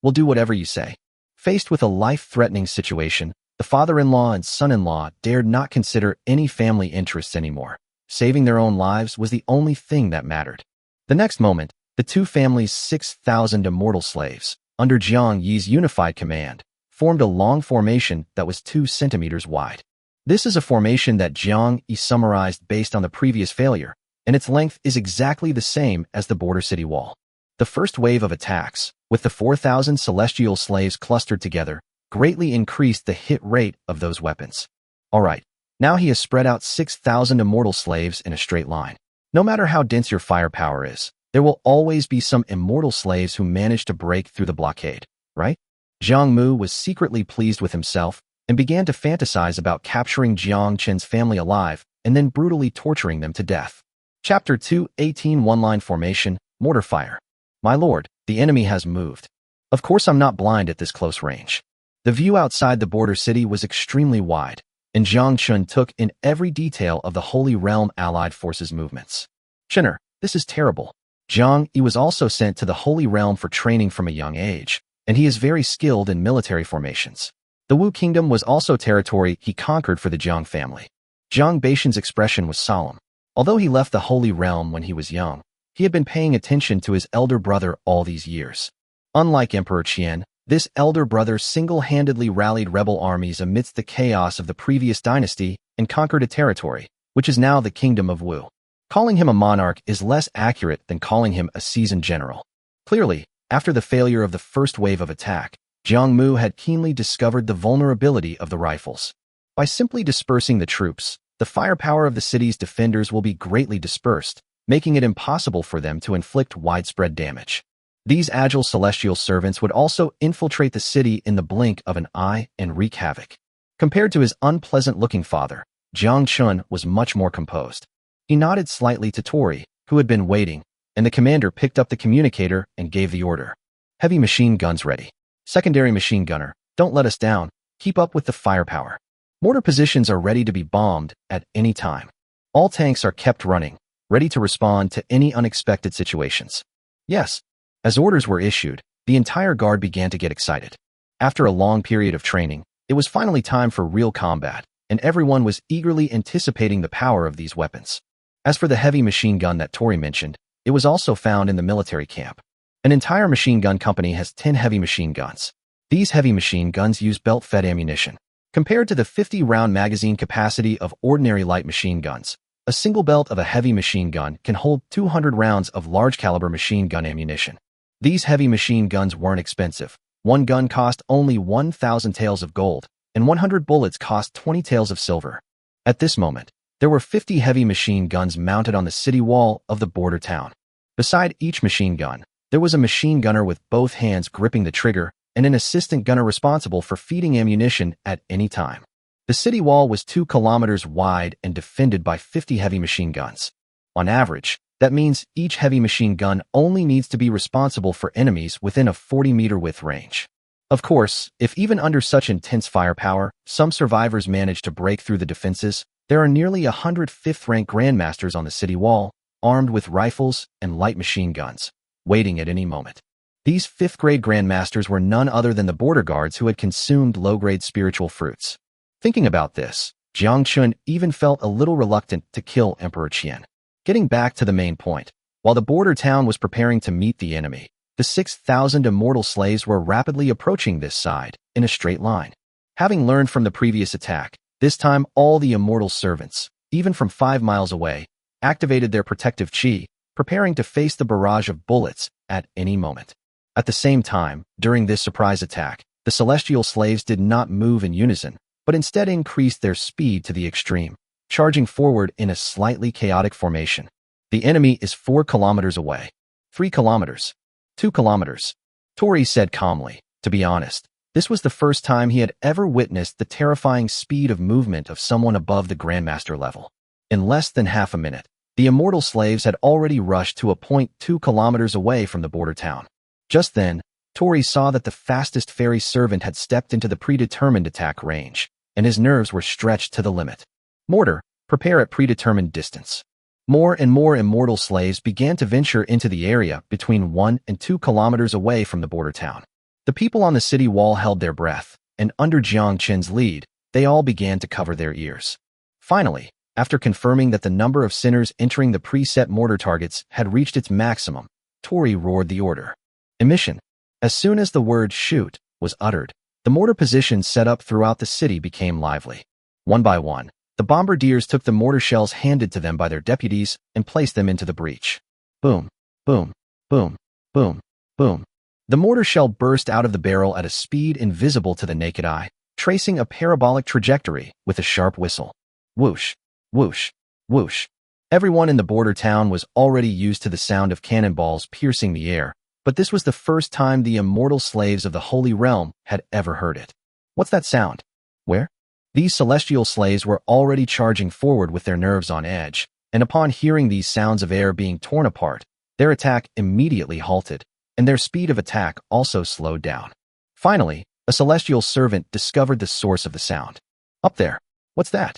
we'll do whatever you say. Faced with a life-threatening situation, the father-in-law and son-in-law dared not consider any family interests anymore. Saving their own lives was the only thing that mattered. The next moment, the two families' 6,000 immortal slaves, under Jiang Yi's unified command, formed a long formation that was 2 centimeters wide. This is a formation that Jiang Yi summarized based on the previous failure, and its length is exactly the same as the border city wall. The first wave of attacks, with the 4,000 celestial slaves clustered together, greatly increased the hit rate of those weapons. Alright, now he has spread out 6,000 immortal slaves in a straight line. No matter how dense your firepower is, there will always be some immortal slaves who manage to break through the blockade, right? Jiang Mu was secretly pleased with himself and began to fantasize about capturing Jiang Chen's family alive and then brutally torturing them to death. Chapter 2:18 One-line formation, mortar fire. My lord, the enemy has moved. Of course I'm not blind at this close range. The view outside the border city was extremely wide, and Jiang Chen took in every detail of the Holy Realm Allied Forces movements. Chenner, this is terrible. Jiang Yi was also sent to the Holy Realm for training from a young age, and he is very skilled in military formations. The Wu Kingdom was also territory he conquered for the Jiang family. Jiang Batian's expression was solemn. Although he left the Holy Realm when he was young, he had been paying attention to his elder brother all these years. Unlike Emperor Qian, this elder brother single-handedly rallied rebel armies amidst the chaos of the previous dynasty and conquered a territory, which is now the Kingdom of Wu. Calling him a monarch is less accurate than calling him a seasoned general. Clearly, after the failure of the first wave of attack, Jiang Mu had keenly discovered the vulnerability of the rifles. By simply dispersing the troops, the firepower of the city's defenders will be greatly dispersed, making it impossible for them to inflict widespread damage. These agile celestial servants would also infiltrate the city in the blink of an eye and wreak havoc. Compared to his unpleasant-looking father, Jiang Chen was much more composed. He nodded slightly to Tori, who had been waiting, and the commander picked up the communicator and gave the order. Heavy machine guns ready. Secondary machine gunner, don't let us down. Keep up with the firepower. Mortar positions are ready to be bombed at any time. All tanks are kept running, ready to respond to any unexpected situations. Yes. As orders were issued, the entire guard began to get excited. After a long period of training, it was finally time for real combat, and everyone was eagerly anticipating the power of these weapons. As for the heavy machine gun that Tori mentioned, it was also found in the military camp. An entire machine gun company has 10 heavy machine guns. These heavy machine guns use belt-fed ammunition. Compared to the 50-round magazine capacity of ordinary light machine guns, a A single belt of a heavy machine gun can hold 200 rounds of large-caliber machine gun ammunition. These heavy machine guns weren't expensive. One gun cost only 1,000 taels of gold, and 100 bullets cost 20 taels of silver. At this moment, there were 50 heavy machine guns mounted on the city wall of the border town. Beside each machine gun, there was a machine gunner with both hands gripping the trigger and an assistant gunner responsible for feeding ammunition at any time. The city wall was 2 kilometers wide and defended by 50 heavy machine guns. On average, that means each heavy machine gun only needs to be responsible for enemies within a 40-meter width range. Of course, if even under such intense firepower, some survivors manage to break through the defenses, there are nearly 100 fifth-rank grandmasters on the city wall, armed with rifles and light machine guns, waiting at any moment. These 5th-grade grandmasters were none other than the border guards who had consumed low-grade spiritual fruits. Thinking about this, Jiang Chen even felt a little reluctant to kill Emperor Qian. Getting back to the main point, while the border town was preparing to meet the enemy, the 6,000 immortal slaves were rapidly approaching this side in a straight line. Having learned from the previous attack, this time all the immortal servants, even from 5 miles away, activated their protective chi, preparing to face the barrage of bullets at any moment. At the same time, during this surprise attack, the celestial slaves did not move in unison, but instead increased their speed to the extreme, charging forward in a slightly chaotic formation. The enemy is 4 kilometers away. 3 kilometers. 2 kilometers. Tori said calmly. To be honest, this was the first time he had ever witnessed the terrifying speed of movement of someone above the Grandmaster level. In less than half a minute, the immortal slaves had already rushed to a point 2 kilometers away from the border town. Just then, Tori saw that the fastest ferry servant had stepped into the predetermined attack range, and his nerves were stretched to the limit. Mortar, prepare at predetermined distance. More and more immortal slaves began to venture into the area between 1 and 2 kilometers away from the border town. The people on the city wall held their breath, and under Jiang Chen's lead, they all began to cover their ears. Finally, after confirming that the number of sinners entering the preset mortar targets had reached its maximum, Tori roared the order. Emission. As soon as the word shoot was uttered, the mortar positions set up throughout the city became lively. One by one, the bombardiers took the mortar shells handed to them by their deputies and placed them into the breach. Boom, boom, boom, boom, boom. The mortar shell burst out of the barrel at a speed invisible to the naked eye, tracing a parabolic trajectory with a sharp whistle. Whoosh, whoosh, whoosh. Everyone in the border town was already used to the sound of cannonballs piercing the air, but this was the first time the immortal slaves of the Holy Realm had ever heard it. What's that sound? Where? These celestial slaves were already charging forward with their nerves on edge, and upon hearing these sounds of air being torn apart, their attack immediately halted, and their speed of attack also slowed down. Finally, a celestial servant discovered the source of the sound. Up there. What's that?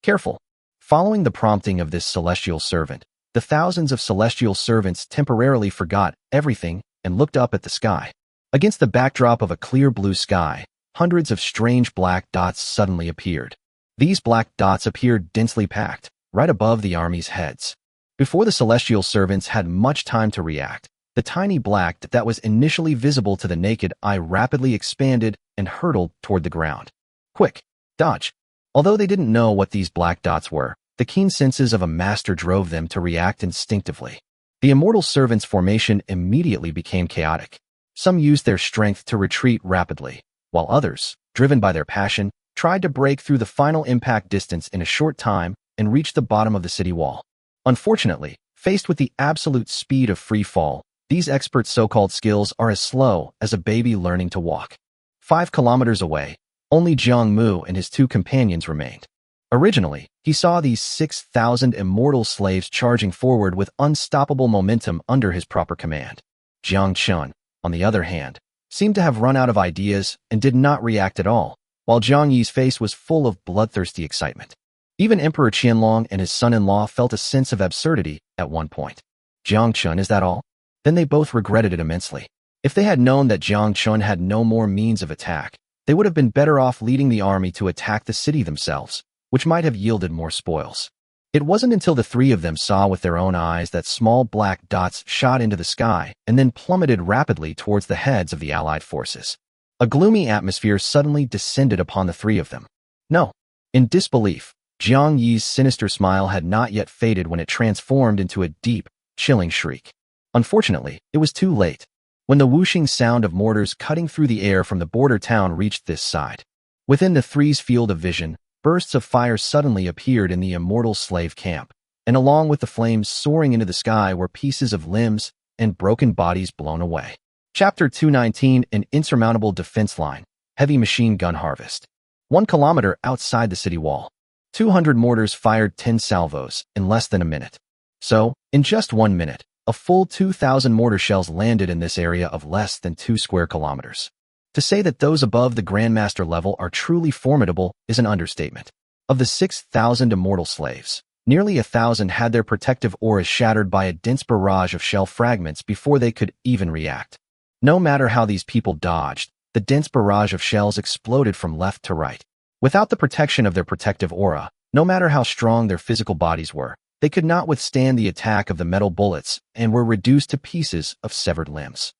Careful. Following the prompting of this celestial servant, the thousands of celestial servants temporarily forgot everything and looked up at the sky. Against the backdrop of a clear blue sky, hundreds of strange black dots suddenly appeared. These black dots appeared densely packed, right above the army's heads. Before the celestial servants had much time to react, the tiny black dot that was initially visible to the naked eye rapidly expanded and hurtled toward the ground. Quick! Dodge! Although they didn't know what these black dots were, the keen senses of a master drove them to react instinctively. The immortal servants' formation immediately became chaotic. Some used their strength to retreat rapidly, while others, driven by their passion, tried to break through the final impact distance in a short time and reach the bottom of the city wall. Unfortunately, faced with the absolute speed of free fall, these expert so-called skills are as slow as a baby learning to walk. 5 kilometers away, only Jiang Mu and his 2 companions remained. Originally, he saw these 6,000 immortal slaves charging forward with unstoppable momentum under his proper command. Jiang Chen, on the other hand, seemed to have run out of ideas and did not react at all, while Jiang Yi's face was full of bloodthirsty excitement. Even Emperor Qianlong and his son-in-law felt a sense of absurdity at one point. Jiang Chen, is that all? Then they both regretted it immensely. If they had known that Jiang Chen had no more means of attack, they would have been better off leading the army to attack the city themselves, which might have yielded more spoils. It wasn't until the 3 of them saw with their own eyes that small black dots shot into the sky and then plummeted rapidly towards the heads of the Allied forces. A gloomy atmosphere suddenly descended upon the 3 of them. No. In disbelief, Jiang Yi's sinister smile had not yet faded when it transformed into a deep, chilling shriek. Unfortunately, it was too late. When the whooshing sound of mortars cutting through the air from the border town reached this side, within the three's field of vision, bursts of fire suddenly appeared in the immortal slave camp, and along with the flames soaring into the sky were pieces of limbs and broken bodies blown away. Chapter 219, An Insurmountable Defense Line, Heavy Machine Gun Harvest. 1 kilometer outside the city wall, 200 mortars fired 10 salvos in less than a minute. So, in just 1 minute, a full 2,000 mortar shells landed in this area of less than 2 square kilometers. To say that those above the Grandmaster level are truly formidable is an understatement. Of the 6,000 immortal slaves, nearly 1,000 had their protective auras shattered by a dense barrage of shell fragments before they could even react. No matter how these people dodged, the dense barrage of shells exploded from left to right. Without the protection of their protective aura, no matter how strong their physical bodies were, they could not withstand the attack of the metal bullets and were reduced to pieces of severed limbs.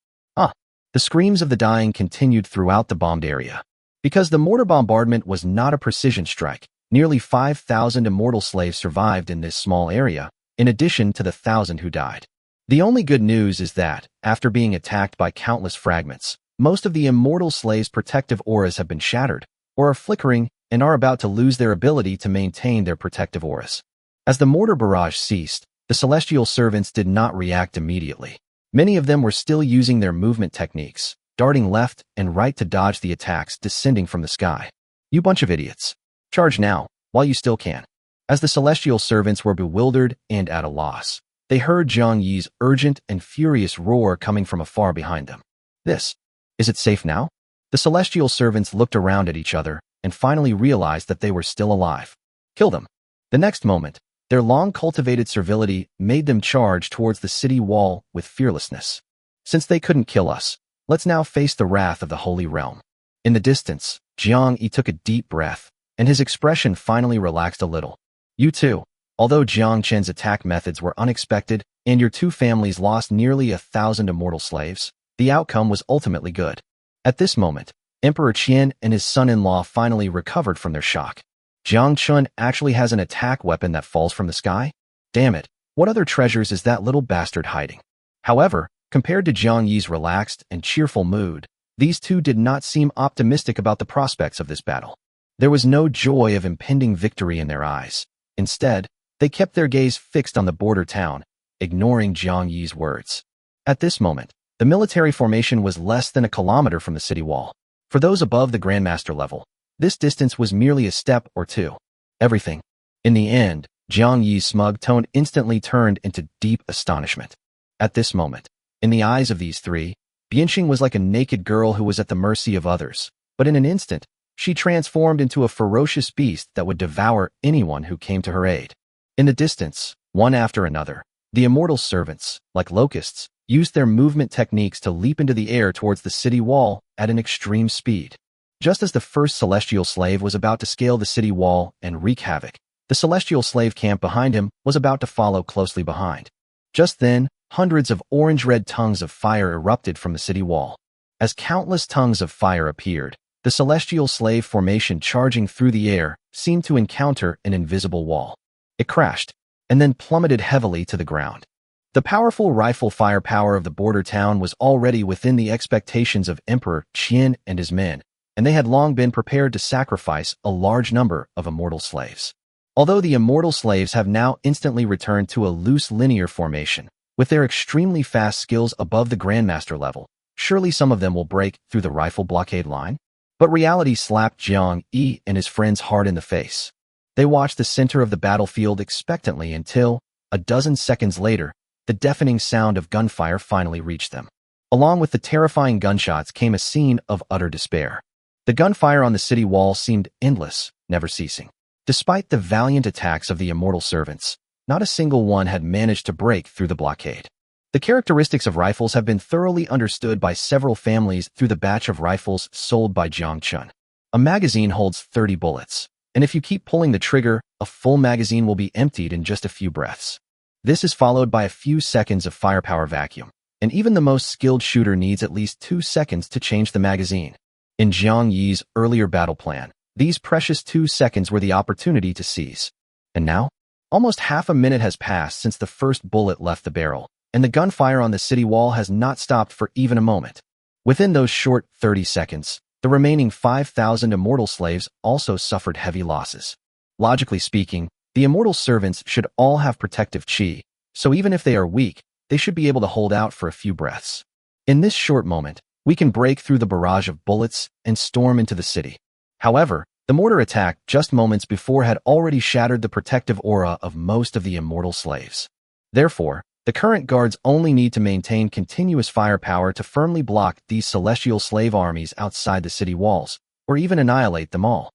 The screams of the dying continued throughout the bombed area. Because the mortar bombardment was not a precision strike, nearly 5,000 immortal slaves survived in this small area, in addition to the 1,000 who died. The only good news is that, after being attacked by countless fragments, most of the immortal slaves' protective auras have been shattered, or are flickering, and are about to lose their ability to maintain their protective auras. As the mortar barrage ceased, the celestial servants did not react immediately. Many of them were still using their movement techniques, darting left and right to dodge the attacks descending from the sky. You bunch of idiots. Charge now, while you still can. As the celestial servants were bewildered and at a loss, they heard Jiang Yi's urgent and furious roar coming from afar behind them. Is it safe now? The celestial servants looked around at each other and finally realized that they were still alive. Kill them. The next moment, their long-cultivated servility made them charge towards the city wall with fearlessness. Since they couldn't kill us, let's now face the wrath of the Holy Realm. In the distance, Jiang Yi took a deep breath, and his expression finally relaxed a little. You too. Although Jiang Chen's attack methods were unexpected, and your two families lost nearly 1,000 immortal slaves, the outcome was ultimately good. At this moment, Emperor Qian and his son-in-law finally recovered from their shock. Jiang Chen actually has an attack weapon that falls from the sky? Damn it, what other treasures is that little bastard hiding? However, compared to Jiang Yi's relaxed and cheerful mood, these two did not seem optimistic about the prospects of this battle. There was no joy of impending victory in their eyes. Instead, they kept their gaze fixed on the border town, ignoring Jiang Yi's words. At this moment, the military formation was less than a kilometer from the city wall. For those above the Grandmaster level, this distance was merely a step or two. Everything. In the end, Jiang Yi's smug tone instantly turned into deep astonishment. At this moment, in the eyes of these three, Bianxing was like a naked girl who was at the mercy of others, but in an instant, she transformed into a ferocious beast that would devour anyone who came to her aid. In the distance, one after another, the immortal servants, like locusts, used their movement techniques to leap into the air towards the city wall at an extreme speed. Just as the first celestial slave was about to scale the city wall and wreak havoc, the celestial slave camp behind him was about to follow closely behind. Just then, hundreds of orange-red tongues of fire erupted from the city wall. As countless tongues of fire appeared, the celestial slave formation charging through the air seemed to encounter an invisible wall. It crashed, and then plummeted heavily to the ground. The powerful rifle firepower of the border town was already within the expectations of Emperor Qian and his men, and they had long been prepared to sacrifice a large number of immortal slaves. Although the immortal slaves have now instantly returned to a loose linear formation, with their extremely fast skills above the Grandmaster level, surely some of them will break through the rifle blockade line? But reality slapped Jiang Yi and his friends hard in the face. They watched the center of the battlefield expectantly until, a dozen seconds later, the deafening sound of gunfire finally reached them. Along with the terrifying gunshots came a scene of utter despair. The gunfire on the city wall seemed endless, never ceasing. Despite the valiant attacks of the immortal servants, not a single one had managed to break through the blockade. The characteristics of rifles have been thoroughly understood by several families through the batch of rifles sold by Jiang Chen. A magazine holds 30 bullets, and if you keep pulling the trigger, a full magazine will be emptied in just a few breaths. This is followed by a few seconds of firepower vacuum, and even the most skilled shooter needs at least 2 seconds to change the magazine. In Jiang Yi's earlier battle plan, These precious 2 seconds were the opportunity to seize. And now? Almost half a minute has passed since the first bullet left the barrel, and the gunfire on the city wall has not stopped for even a moment. Within those short 30 seconds, the remaining 5,000 immortal slaves also suffered heavy losses. Logically speaking, the immortal servants should all have protective qi, so even if they are weak, they should be able to hold out for a few breaths. In this short moment, we can break through the barrage of bullets and storm into the city. However, the mortar attack just moments before had already shattered the protective aura of most of the immortal slaves. Therefore, the current guards only need to maintain continuous firepower to firmly block these celestial slave armies outside the city walls, or even annihilate them all.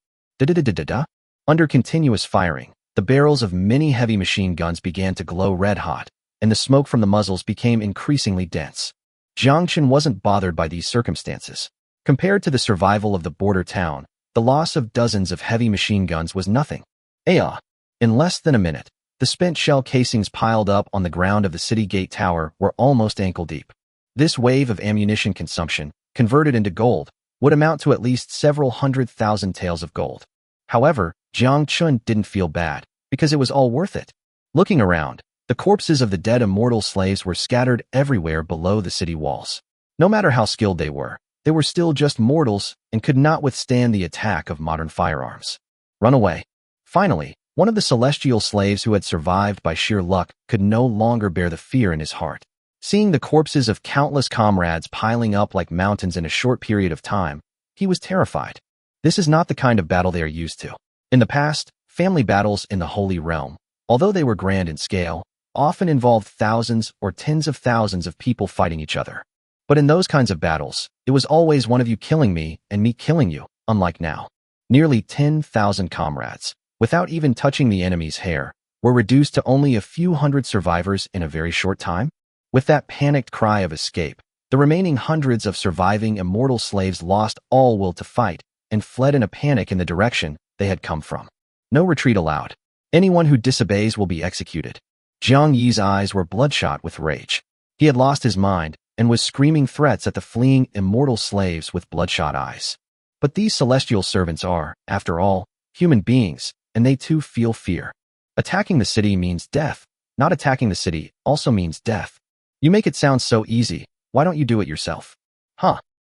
Under continuous firing, the barrels of many heavy machine guns began to glow red-hot, and the smoke from the muzzles became increasingly dense. Jiang Chen wasn't bothered by these circumstances. Compared to the survival of the border town, the loss of dozens of heavy machine guns was nothing. In less than a minute, the spent shell casings piled up on the ground of the city gate tower were almost ankle-deep. This wave of ammunition consumption, converted into gold, would amount to at least several 100,000 taels of gold. However, Jiang Chen didn't feel bad, because it was all worth it. Looking around, the corpses of the dead immortal slaves were scattered everywhere below the city walls. No matter how skilled they were still just mortals and could not withstand the attack of modern firearms. Run away. Finally, one of the celestial slaves who had survived by sheer luck could no longer bear the fear in his heart. Seeing the corpses of countless comrades piling up like mountains in a short period of time, he was terrified. This is not the kind of battle they are used to. In the past, family battles in the Holy Realm, although they were grand in scale, often involved thousands or tens of thousands of people fighting each other. But in those kinds of battles, it was always one of you killing me and me killing you, unlike now. Nearly 10,000 comrades, without even touching the enemy's hair, were reduced to only a few hundred survivors in a very short time. With that panicked cry of escape, the remaining hundreds of surviving immortal slaves lost all will to fight and fled in a panic in the direction they had come from. No retreat allowed. Anyone who disobeys will be executed. Jiang Yi's eyes were bloodshot with rage. He had lost his mind and was screaming threats at the fleeing immortal slaves with bloodshot eyes. But these celestial servants are, after all, human beings, and they too feel fear. Attacking the city means death. Not attacking the city also means death. You make it sound so easy, why don't you do it yourself?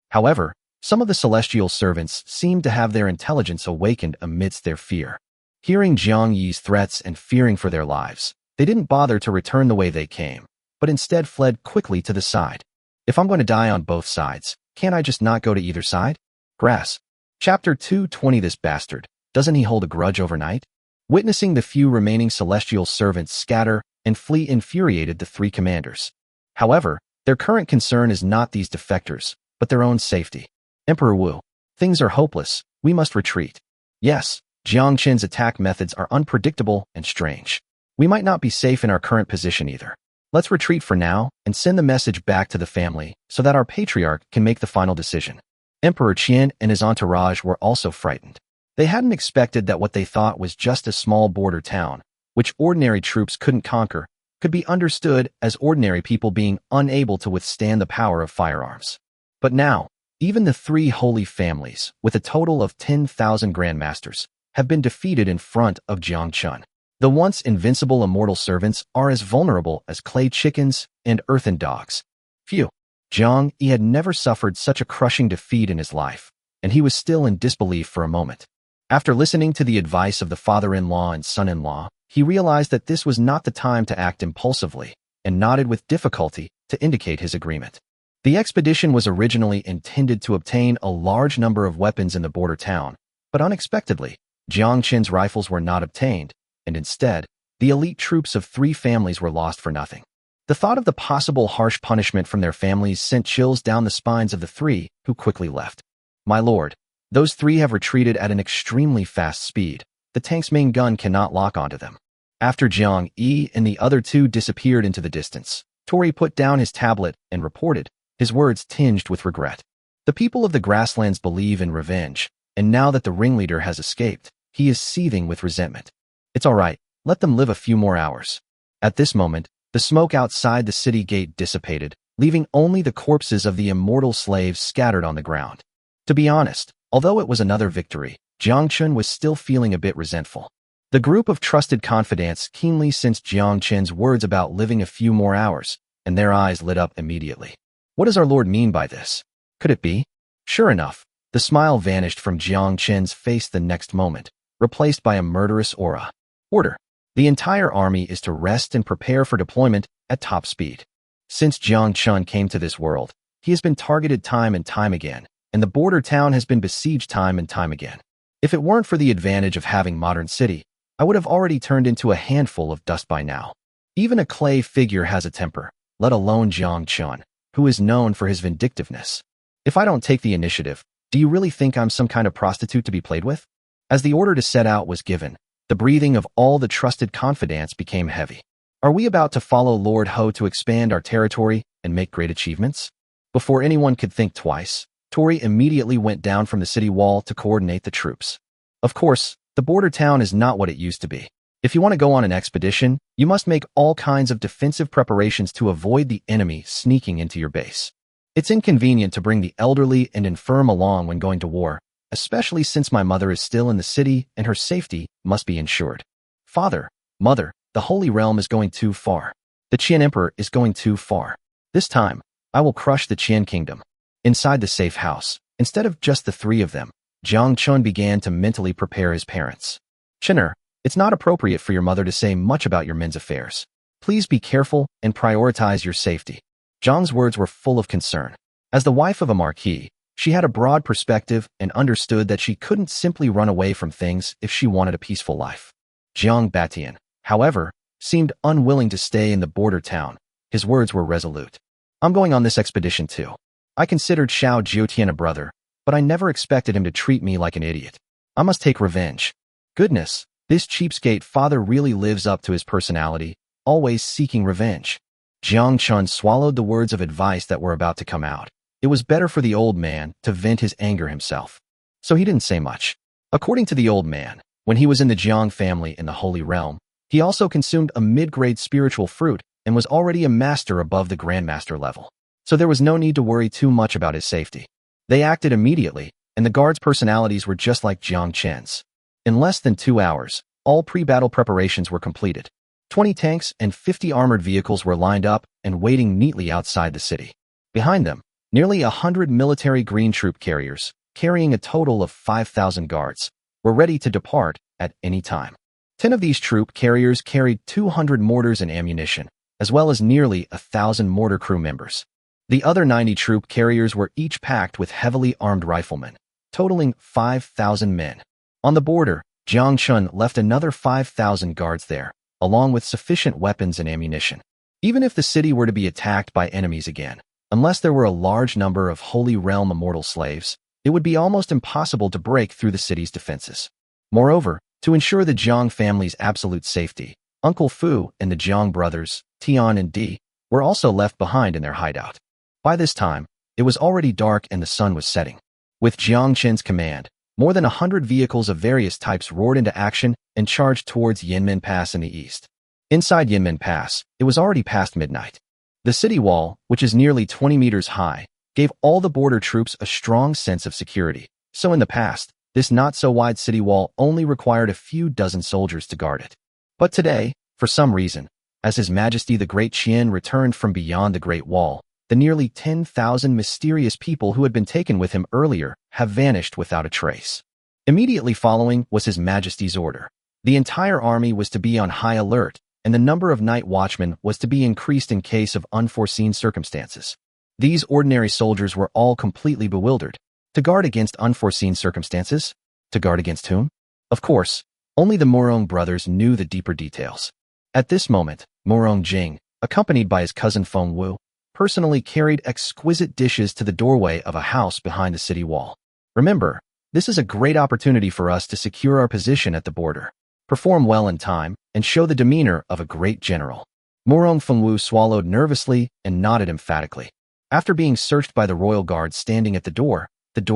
However, some of the celestial servants seemed to have their intelligence awakened amidst their fear. Hearing Jiang Yi's threats and fearing for their lives, they didn't bother to return the way they came, but instead fled quickly to the side. If I'm going to die on both sides, can't I just not go to either side? Grass. Chapter 220. This bastard, doesn't he hold a grudge overnight? Witnessing the few remaining celestial servants scatter and flee infuriated the three commanders. However, their current concern is not these defectors, but their own safety. Emperor Wu, things are hopeless, we must retreat. Yes, Jiang Chen's attack methods are unpredictable and strange. We might not be safe in our current position either. Let's retreat for now and send the message back to the family so that our patriarch can make the final decision. Emperor Qian and his entourage were also frightened. They hadn't expected that what they thought was just a small border town, which ordinary troops couldn't conquer, could be understood as ordinary people being unable to withstand the power of firearms. But now, even the three holy families, with a total of 10,000 grandmasters, have been defeated in front of Jiang Chen. The once invincible immortal servants are as vulnerable as clay chickens and earthen dogs. Phew. Jiang Yi had never suffered such a crushing defeat in his life, and he was still in disbelief for a moment. After listening to the advice of the father-in-law and son-in-law, he realized that this was not the time to act impulsively, and nodded with difficulty to indicate his agreement. The expedition was originally intended to obtain a large number of weapons in the border town, but unexpectedly, Jiang Chen's rifles were not obtained, and instead, the elite troops of three families were lost for nothing. The thought of the possible harsh punishment from their families sent chills down the spines of the three, who quickly left. My lord, those three have retreated at an extremely fast speed. The tank's main gun cannot lock onto them. After Jiang Yi and the other two disappeared into the distance, Tori put down his tablet and reported, his words tinged with regret. The people of the grasslands believe in revenge, and now that the ringleader has escaped, he is seething with resentment. It's all right, let them live a few more hours. At this moment, the smoke outside the city gate dissipated, leaving only the corpses of the immortal slaves scattered on the ground. To be honest, although it was another victory, Jiang Chen was still feeling a bit resentful. The group of trusted confidants keenly sensed Jiang Chen's words about living a few more hours, and their eyes lit up immediately. What does our Lord mean by this? Could it be? Sure enough, the smile vanished from Jiang Chen's face the next moment, replaced by a murderous aura. Order. The entire army is to rest and prepare for deployment at top speed. Since Jiang Chen came to this world, he has been targeted time and time again, and the border town has been besieged time and time again. If it weren't for the advantage of having modern city, I would have already turned into a handful of dust by now. Even a clay figure has a temper, let alone Jiang Chen, who is known for his vindictiveness. If I don't take the initiative, do you really think I'm some kind of prostitute to be played with? As the order to set out was given, the breathing of all the trusted confidants became heavy. Are we about to follow Lord Ho to expand our territory and make great achievements? Before anyone could think twice, Tori immediately went down from the city wall to coordinate the troops. Of course, the border town is not what it used to be. If you want to go on an expedition, you must make all kinds of defensive preparations to avoid the enemy sneaking into your base. It's inconvenient to bring the elderly and infirm along when going to war, especially since my mother is still in the city and her safety must be ensured. Father, mother, the Holy Realm is going too far. The Qian Emperor is going too far. This time, I will crush the Qian kingdom. Inside the safe house, instead of just the three of them, Jiang Chen began to mentally prepare his parents. Chen'er, it's not appropriate for your mother to say much about your men's affairs. Please be careful and prioritize your safety. Jiang's words were full of concern. As the wife of a marquis, she had a broad perspective and understood that she couldn't simply run away from things if she wanted a peaceful life. Jiang Batian, however, seemed unwilling to stay in the border town. His words were resolute. I'm going on this expedition too. I considered Xiao Jiutian a brother, but I never expected him to treat me like an idiot. I must take revenge. Goodness, this cheapskate father really lives up to his personality, always seeking revenge. Jiang Chen swallowed the words of advice that were about to come out. It was better for the old man to vent his anger himself. So he didn't say much. According to the old man, when he was in the Jiang family in the Holy Realm, he also consumed a mid-grade spiritual fruit and was already a master above the Grandmaster level. So there was no need to worry too much about his safety. They acted immediately, and the guards' personalities were just like Jiang Chen's. In less than 2 hours, all pre-battle preparations were completed. 20 tanks and 50 armored vehicles were lined up and waiting neatly outside the city. Behind them, nearly 100 military green troop carriers, carrying a total of 5,000 guards, were ready to depart at any time. 10 of these troop carriers carried 200 mortars and ammunition, as well as nearly 1,000 mortar crew members. The other 90 troop carriers were each packed with heavily armed riflemen, totaling 5,000 men. On the border, Jiang Chen left another 5,000 guards there, along with sufficient weapons and ammunition. Even if the city were to be attacked by enemies again, unless there were a large number of Holy Realm immortal slaves, it would be almost impossible to break through the city's defenses. Moreover, to ensure the Jiang family's absolute safety, Uncle Fu and the Jiang brothers, Tian and Di, were also left behind in their hideout. By this time, it was already dark and the sun was setting. With Jiang Chen's command, more than 100 vehicles of various types roared into action and charged towards Yanmen Pass in the east. Inside Yanmen Pass, it was already past midnight. The city wall, which is nearly 20 meters high, gave all the border troops a strong sense of security. So in the past, this not-so-wide city wall only required a few dozen soldiers to guard it. But today, for some reason, as His Majesty the Great Qian returned from beyond the Great Wall, the nearly 10,000 mysterious people who had been taken with him earlier have vanished without a trace. Immediately following was His Majesty's order. The entire army was to be on high alert, and the number of night watchmen was to be increased in case of unforeseen circumstances. These ordinary soldiers were all completely bewildered. To guard against unforeseen circumstances? To guard against whom? Of course, only the Murong brothers knew the deeper details. At this moment, Murong Jing, accompanied by his cousin Feng Wu, personally carried exquisite dishes to the doorway of a house behind the city wall. Remember, this is a great opportunity for us to secure our position at the border, perform well in time, and show the demeanor of a great general. Murong Feng Wu swallowed nervously and nodded emphatically. After being searched by the royal guards standing at the door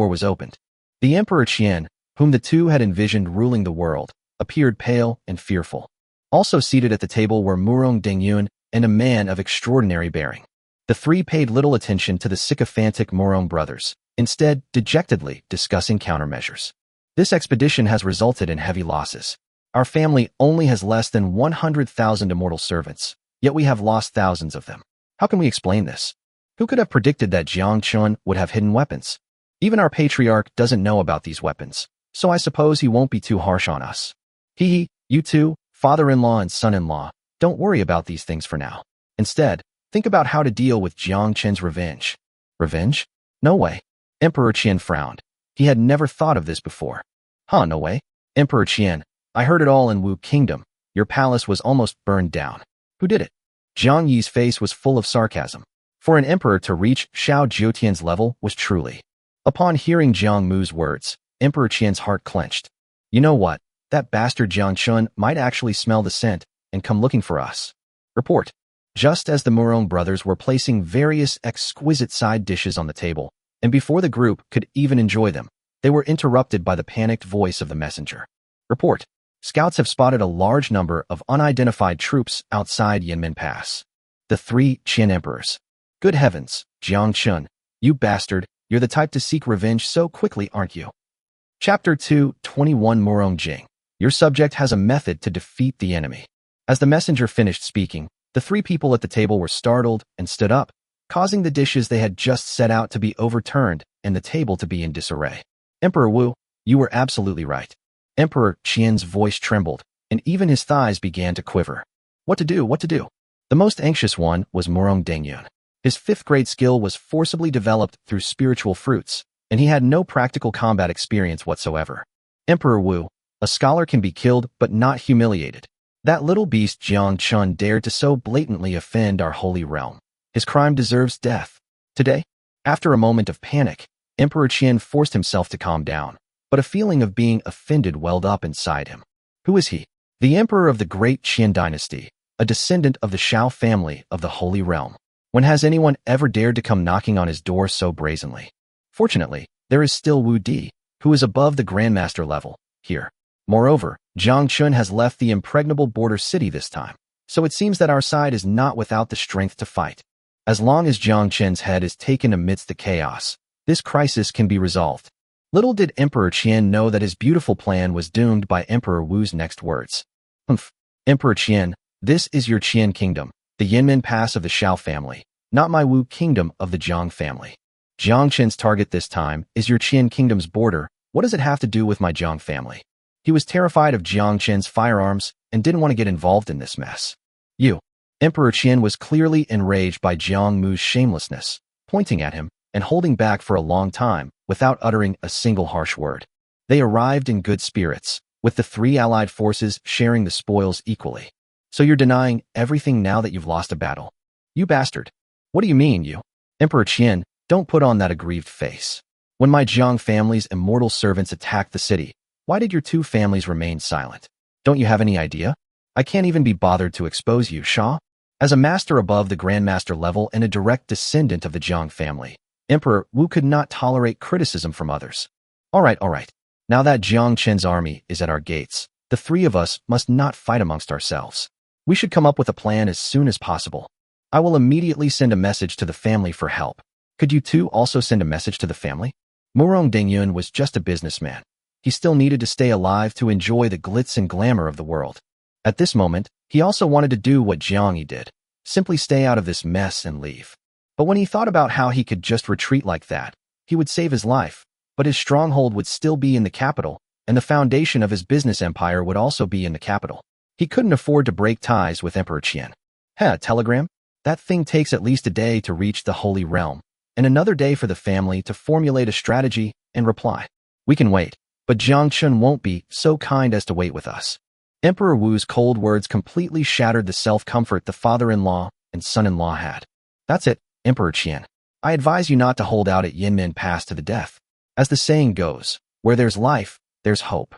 was opened. The Emperor Qian, whom the two had envisioned ruling the world, appeared pale and fearful. Also seated at the table were Murong Dengyun and a man of extraordinary bearing. The three paid little attention to the sycophantic Murong brothers, instead dejectedly discussing countermeasures. This expedition has resulted in heavy losses. Our family only has less than 100,000 immortal servants, yet we have lost thousands of them. How can we explain this? Who could have predicted that Jiang Chen would have hidden weapons? Even our patriarch doesn't know about these weapons, so I suppose he won't be too harsh on us. You two, father-in-law and son-in-law, don't worry about these things for now. Instead, think about how to deal with Jiang Chen's revenge. Revenge? No way. Emperor Qian frowned. He had never thought of this before. No way. Emperor Qian, I heard it all in Wu Kingdom. Your palace was almost burned down. Who did it? Jiang Yi's face was full of sarcasm. For an emperor to reach Xiao Jiutian's level was truly. Upon hearing Jiang Mu's words, Emperor Qian's heart clenched. You know what? That bastard Jiang Chen might actually smell the scent and come looking for us. Report. Just as the Murong brothers were placing various exquisite side dishes on the table, and before the group could even enjoy them, they were interrupted by the panicked voice of the messenger. Report. Scouts have spotted a large number of unidentified troops outside Yanmen Pass. The 3 Qian emperors. Good heavens, Jiang Chen, you bastard, you're the type to seek revenge so quickly, aren't you? Chapter 2:21 Murong Jing. Your subject has a method to defeat the enemy. As the messenger finished speaking, the 3 people at the table were startled and stood up, causing the dishes they had just set out to be overturned and the table to be in disarray. Emperor Wu, you were absolutely right. Emperor Qian's voice trembled, and even his thighs began to quiver. What to do? What to do? The most anxious one was Murong Dengyun. His 5th grade skill was forcibly developed through spiritual fruits, and he had no practical combat experience whatsoever. Emperor Wu, a scholar can be killed but not humiliated. That little beast Jiang Chen dared to so blatantly offend our holy realm. His crime deserves death. Today, after a moment of panic, Emperor Qian forced himself to calm down, but a feeling of being offended welled up inside him. Who is he? The emperor of the Great Qian dynasty, a descendant of the Xiao family of the Holy Realm. When has anyone ever dared to come knocking on his door so brazenly? Fortunately, there is still Wu Di, who is above the Grandmaster level, here. Moreover, Jiang Chen has left the impregnable border city this time, so it seems that our side is not without the strength to fight. As long as Jiang Chen's head is taken amidst the chaos, this crisis can be resolved. Little did Emperor Qian know that his beautiful plan was doomed by Emperor Wu's next words. Emperor Qian, this is your Qian kingdom, the Yanmen Pass of the Xiao family, not my Wu kingdom of the Jiang family. Jiang Chen's target this time is your Qian kingdom's border. What does it have to do with my Jiang family? He was terrified of Jiang Chen's firearms and didn't want to get involved in this mess. Emperor Qian was clearly enraged by Jiang Mu's shamelessness, pointing at him and holding back for a long time without uttering a single harsh word. They arrived in good spirits, with the 3 allied forces sharing the spoils equally. So you're denying everything now that you've lost a battle? You bastard. What do you mean, you? Emperor Qian, don't put on that aggrieved face. When my Jiang family's immortal servants attacked the city, why did your 2 families remain silent? Don't you have any idea? I can't even be bothered to expose you, Xiao. As a master above the Grandmaster level and a direct descendant of the Jiang family, Emperor Wu could not tolerate criticism from others. All right. Now that Jiang Chen's army is at our gates, the 3 of us must not fight amongst ourselves. We should come up with a plan as soon as possible. I will immediately send a message to the family for help. Could you 2 also send a message to the family? Murong Dengyun was just a businessman. He still needed to stay alive to enjoy the glitz and glamour of the world. At this moment, he also wanted to do what Jiang Yi did, simply stay out of this mess and leave. But when he thought about how he could just retreat like that, he would save his life, but his stronghold would still be in the capital, and the foundation of his business empire would also be in the capital. He couldn't afford to break ties with Emperor Qian. Telegram? That thing takes at least a day to reach the Holy Realm, and another day for the family to formulate a strategy and reply. We can wait, but Jiang Chen won't be so kind as to wait with us. Emperor Wu's cold words completely shattered the self-comfort the father-in-law and son-in-law had. That's it, Emperor Qian. I advise you not to hold out at Yanmen Pass to the death. As the saying goes, where there's life, there's hope.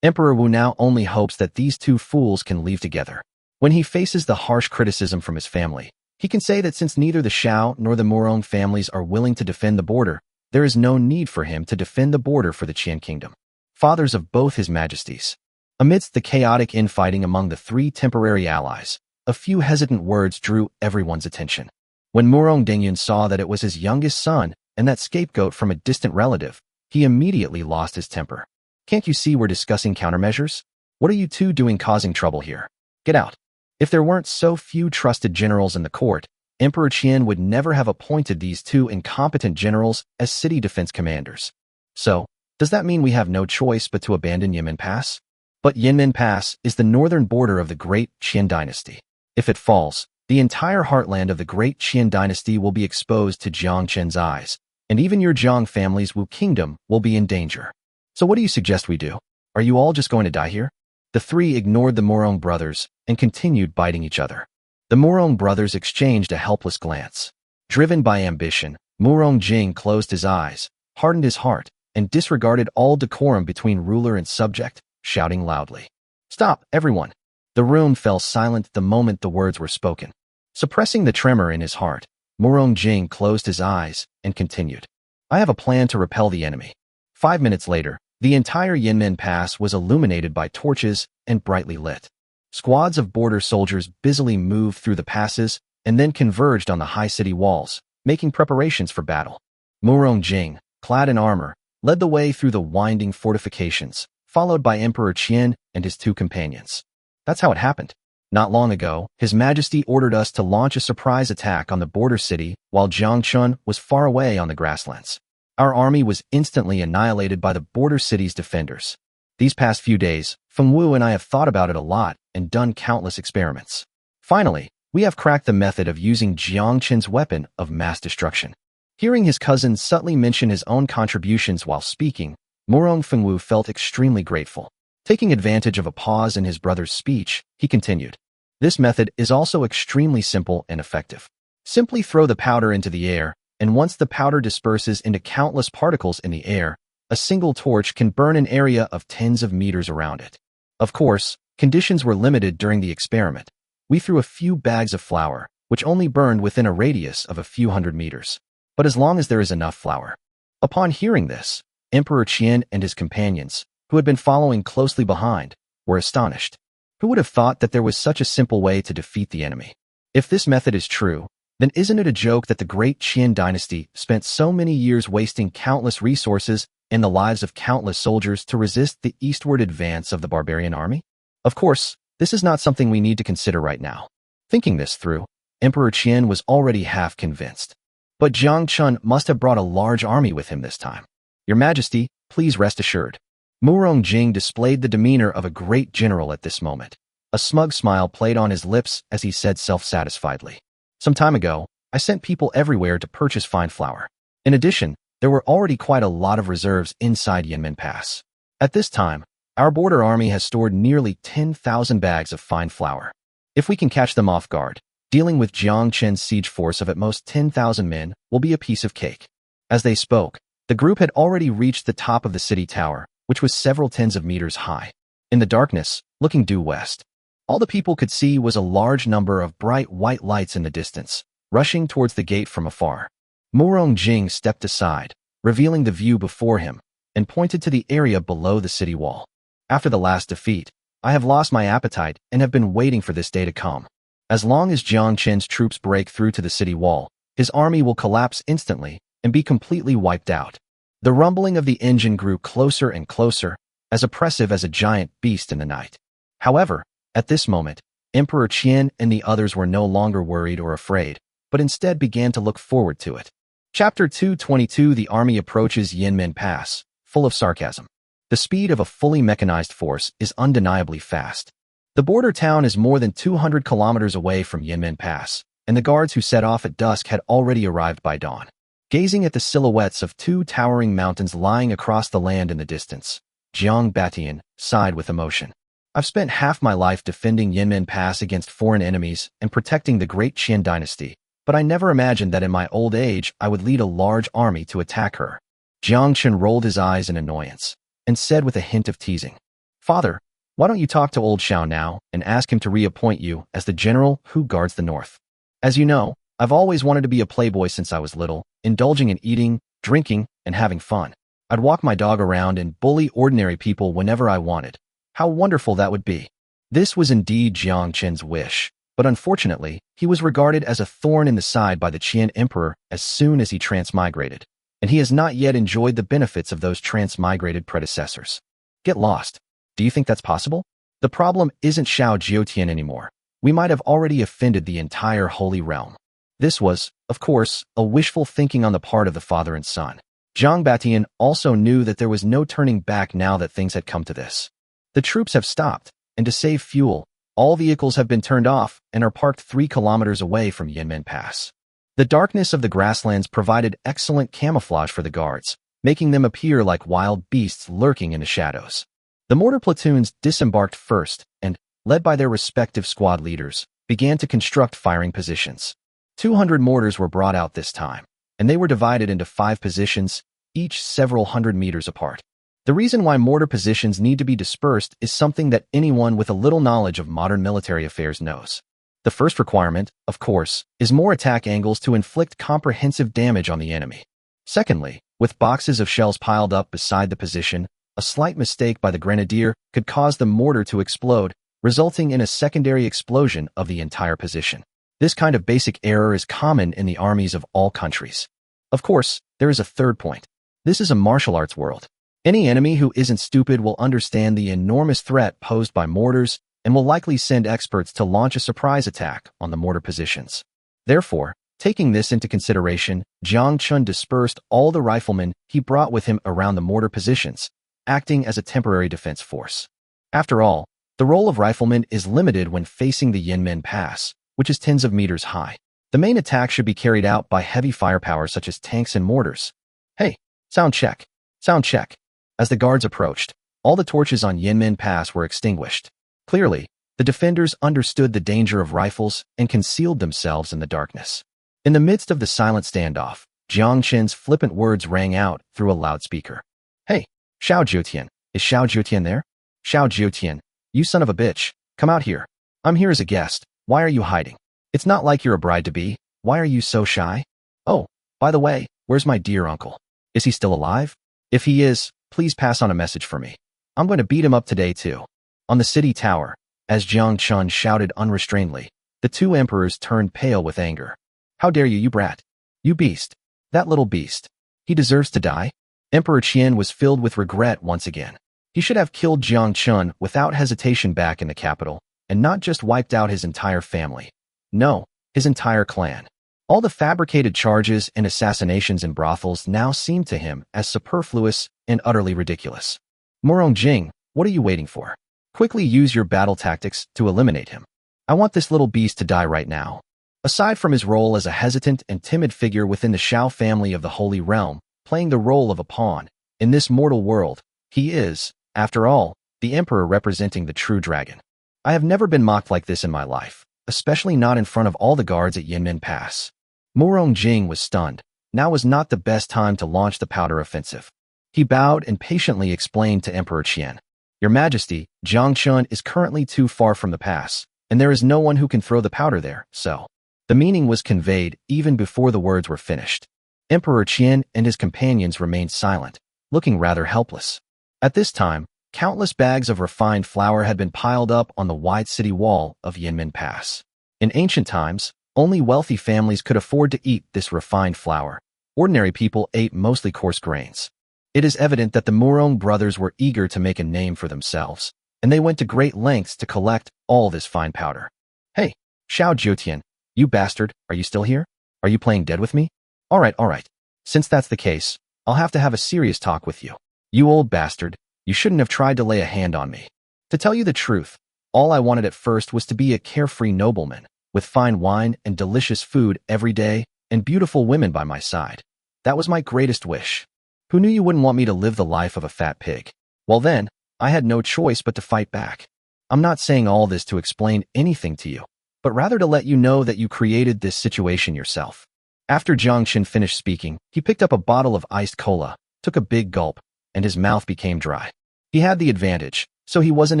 Emperor Wu now only hopes that these 2 fools can leave together. When he faces the harsh criticism from his family, he can say that since neither the Xiao nor the Murong families are willing to defend the border, there is no need for him to defend the border for the Qian kingdom. Fathers of both his majesties. Amidst the chaotic infighting among the 3 temporary allies, a few hesitant words drew everyone's attention. When Murong Dengyun saw that it was his youngest son and that scapegoat from a distant relative, he immediately lost his temper. Can't you see we're discussing countermeasures? What are you two doing causing trouble here? Get out. If there weren't so few trusted generals in the court, Emperor Qian would never have appointed these two incompetent generals as city defense commanders. So, does that mean we have no choice but to abandon Yinmen Pass? But Yinmen Pass is the northern border of the Great Qian dynasty. If it falls, the entire heartland of the Great Qian dynasty will be exposed to Jiang Chen's eyes, and even your Jiang family's Wu kingdom will be in danger. So what do you suggest we do? Are you all just going to die here? The three ignored the Murong brothers and continued biting each other. The Murong brothers exchanged a helpless glance. Driven by ambition, Murong Jing closed his eyes, hardened his heart, and disregarded all decorum between ruler and subject, shouting loudly. "Stop, everyone!" The room fell silent the moment the words were spoken. Suppressing the tremor in his heart, Murong Jing closed his eyes and continued. "I have a plan to repel the enemy." 5 minutes later, the entire Yinmen Pass was illuminated by torches and brightly lit. Squads of border soldiers busily moved through the passes and then converged on the high city walls, making preparations for battle. Murong Jing, clad in armor, led the way through the winding fortifications, followed by Emperor Qian and his two companions. That's how it happened. Not long ago, His Majesty ordered us to launch a surprise attack on the border city while Jiang Chen was far away on the grasslands. Our army was instantly annihilated by the border city's defenders. These past few days, Feng Wu and I have thought about it a lot and done countless experiments. Finally, we have cracked the method of using Jiang Chen's weapon of mass destruction. Hearing his cousin subtly mention his own contributions while speaking, Murong Feng Wu felt extremely grateful. Taking advantage of a pause in his brother's speech, he continued. This method is also extremely simple and effective. Simply throw the powder into the air, and once the powder disperses into countless particles in the air, a single torch can burn an area of tens of meters around it. Of course, conditions were limited during the experiment. We threw a few bags of flour, which only burned within a radius of a few hundred meters. But as long as there is enough flour. Upon hearing this, Emperor Qian and his companions, who had been following closely behind, were astonished. Who would have thought that there was such a simple way to defeat the enemy? If this method is true, then isn't it a joke that the Great Qian dynasty spent so many years wasting countless resources and the lives of countless soldiers to resist the eastward advance of the barbarian army? Of course, this is not something we need to consider right now. Thinking this through, Emperor Qian was already half convinced. But Jiang Chen must have brought a large army with him this time. Your Majesty, please rest assured. Murong Jing displayed the demeanor of a great general at this moment. A smug smile played on his lips as he said self-satisfiedly. Some time ago, I sent people everywhere to purchase fine flour. In addition, there were already quite a lot of reserves inside Yinmen Pass. At this time, our border army has stored nearly 10,000 bags of fine flour. If we can catch them off guard, dealing with Jiang Chen's siege force of at most 10,000 men will be a piece of cake. As they spoke, the group had already reached the top of the city tower, which was several tens of meters high. In the darkness, looking due west, all the people could see was a large number of bright white lights in the distance, rushing towards the gate from afar. Murong Jing stepped aside, revealing the view before him, and pointed to the area below the city wall. After the last defeat, I have lost my appetite and have been waiting for this day to come. As long as Jiang Chen's troops break through to the city wall, his army will collapse instantly and be completely wiped out. The rumbling of the engine grew closer and closer, as oppressive as a giant beast in the night. However, at this moment, Emperor Qian and the others were no longer worried or afraid, but instead began to look forward to it. Chapter 222. The army approaches Yinmen Pass, full of sarcasm. The speed of a fully mechanized force is undeniably fast. The border town is more than 200 kilometers away from Yinmen Pass, and the guards who set off at dusk had already arrived by dawn. Gazing at the silhouettes of two towering mountains lying across the land in the distance, Jiang Batian sighed with emotion. I've spent half my life defending Yinmen Pass against foreign enemies and protecting the Great Qian dynasty, but I never imagined that in my old age I would lead a large army to attack her. Jiang Chen rolled his eyes in annoyance and said with a hint of teasing, Father, why don't you talk to old Xiao now and ask him to reappoint you as the general who guards the north? As you know, I've always wanted to be a playboy since I was little, indulging in eating, drinking, and having fun. I'd walk my dog around and bully ordinary people whenever I wanted. How wonderful that would be. This was indeed Jiang Chen's wish, but unfortunately, he was regarded as a thorn in the side by the Qian emperor as soon as he transmigrated, and he has not yet enjoyed the benefits of those transmigrated predecessors. Get lost. Do you think that's possible? The problem isn't Xiao Jiutian anymore. We might have already offended the entire Holy Realm. This was, of course, a wishful thinking on the part of the father and son. Jiang Batian also knew that there was no turning back now that things had come to this. The troops have stopped, and to save fuel, all vehicles have been turned off and are parked 3 kilometers away from Yanmen Pass. The darkness of the grasslands provided excellent camouflage for the guards, making them appear like wild beasts lurking in the shadows. The mortar platoons disembarked first and, led by their respective squad leaders, began to construct firing positions. 200 mortars were brought out this time, and they were divided into 5 positions, each several hundred meters apart. The reason why mortar positions need to be dispersed is something that anyone with a little knowledge of modern military affairs knows. The first requirement, of course, is more attack angles to inflict comprehensive damage on the enemy. Secondly, with boxes of shells piled up beside the position, a slight mistake by the grenadier could cause the mortar to explode, resulting in a secondary explosion of the entire position. This kind of basic error is common in the armies of all countries. Of course, there is a third point. This is a martial arts world. Any enemy who isn't stupid will understand the enormous threat posed by mortars and will likely send experts to launch a surprise attack on the mortar positions. Therefore, taking this into consideration, Jiang Chen dispersed all the riflemen he brought with him around the mortar positions, acting as a temporary defense force. After all, the role of riflemen is limited when facing the Yanmen Pass, which is tens of meters high. The main attack should be carried out by heavy firepower such as tanks and mortars. Hey, sound check. Sound check. As the guards approached, all the torches on Yanmen Pass were extinguished. Clearly, the defenders understood the danger of rifles and concealed themselves in the darkness. In the midst of the silent standoff, Jiang Chen's flippant words rang out through a loudspeaker. Hey, Xiao Jiutian, is Xiao Jiutian there? Xiao Jiutian, you son of a bitch, come out here. I'm here as a guest. Why are you hiding? It's not like you're a bride-to-be. Why are you so shy? Oh, by the way, where's my dear uncle? Is he still alive? If he is, please pass on a message for me. I'm going to beat him up today too. On the city tower, as Jiang Chen shouted unrestrainedly, the 2 emperors turned pale with anger. How dare you, you brat! You beast! That little beast! He deserves to die? Emperor Qian was filled with regret once again. He should have killed Jiang Chen without hesitation back in the capital, and not just wiped out his entire family. No, his entire clan. All the fabricated charges and assassinations in brothels now seemed to him as superfluous and utterly ridiculous. Murong, what are you waiting for? Quickly use your battle tactics to eliminate him. I want this little beast to die right now. Aside from his role as a hesitant and timid figure within the Xiao family of the Holy Realm, playing the role of a pawn in this mortal world, he is, after all, the emperor representing the true dragon. I have never been mocked like this in my life, especially not in front of all the guards at Yanmen Pass. Murong was stunned. Now was not the best time to launch the powder offensive. He bowed and patiently explained to Emperor Qian, Your Majesty, Jiang Chen is currently too far from the pass, and there is no one who can throw the powder there, so. The meaning was conveyed even before the words were finished. Emperor Qian and his companions remained silent, looking rather helpless. At this time, countless bags of refined flour had been piled up on the wide city wall of Yanmen Pass. In ancient times, only wealthy families could afford to eat this refined flour. Ordinary people ate mostly coarse grains. It is evident that the Murong brothers were eager to make a name for themselves, and they went to great lengths to collect all this fine powder. Hey, Xiao Jiutian, you bastard, are you still here? Are you playing dead with me? All right. Since that's the case, I'll have to have a serious talk with you. You old bastard, you shouldn't have tried to lay a hand on me. To tell you the truth, all I wanted at first was to be a carefree nobleman, with fine wine and delicious food every day, and beautiful women by my side. That was my greatest wish. Who knew you wouldn't want me to live the life of a fat pig? Well then, I had no choice but to fight back. I'm not saying all this to explain anything to you, but rather to let you know that you created this situation yourself. After Jiang Chen finished speaking, he picked up a bottle of iced cola, took a big gulp, and his mouth became dry. He had the advantage, so he wasn't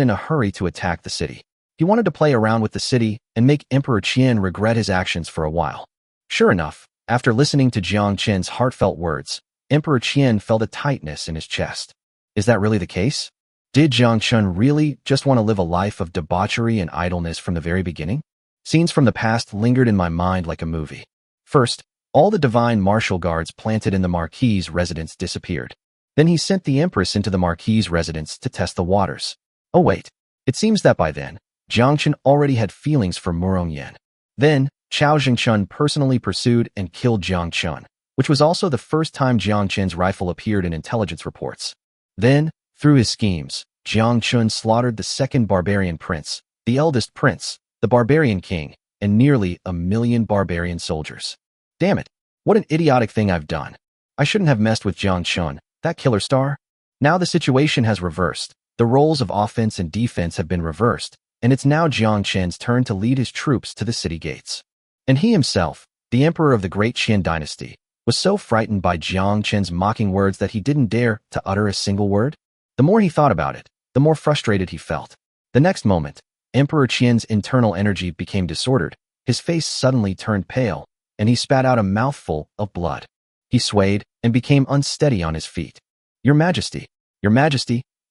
in a hurry to attack the city. He wanted to play around with the city and make Emperor Qian regret his actions for a while. Sure enough, after listening to Jiang Chen's heartfelt words, Emperor Qian felt a tightness in his chest. Is that really the case? Did Jiang Chen really just want to live a life of debauchery and idleness from the very beginning? Scenes from the past lingered in my mind like a movie. First, all the divine martial guards planted in the Marquis's residence disappeared. Then he sent the empress into the marquis's residence to test the waters. Oh wait, it seems that by then, Jiang Chen already had feelings for Murong Yan. Then, Xiao Chen personally pursued and killed Jiang Chen, which was also the first time Jiang Chen's rifle appeared in intelligence reports. Then, through his schemes, Jiang Chen slaughtered the second barbarian prince, the eldest prince, the barbarian king, and nearly 1 million barbarian soldiers. Damn it, what an idiotic thing I've done. I shouldn't have messed with Jiang Chen, that killer star. Now the situation has reversed. The roles of offense and defense have been reversed, and it's now Jiang Chen's turn to lead his troops to the city gates. And he himself, the emperor of the Great Qian dynasty, was so frightened by Jiang Chen's mocking words that he didn't dare to utter a single word. The more he thought about it, the more frustrated he felt. The next moment, Emperor Qian's internal energy became disordered. His face suddenly turned pale, and he spat out a mouthful of blood. He swayed and became unsteady on his feet. Your Majesty,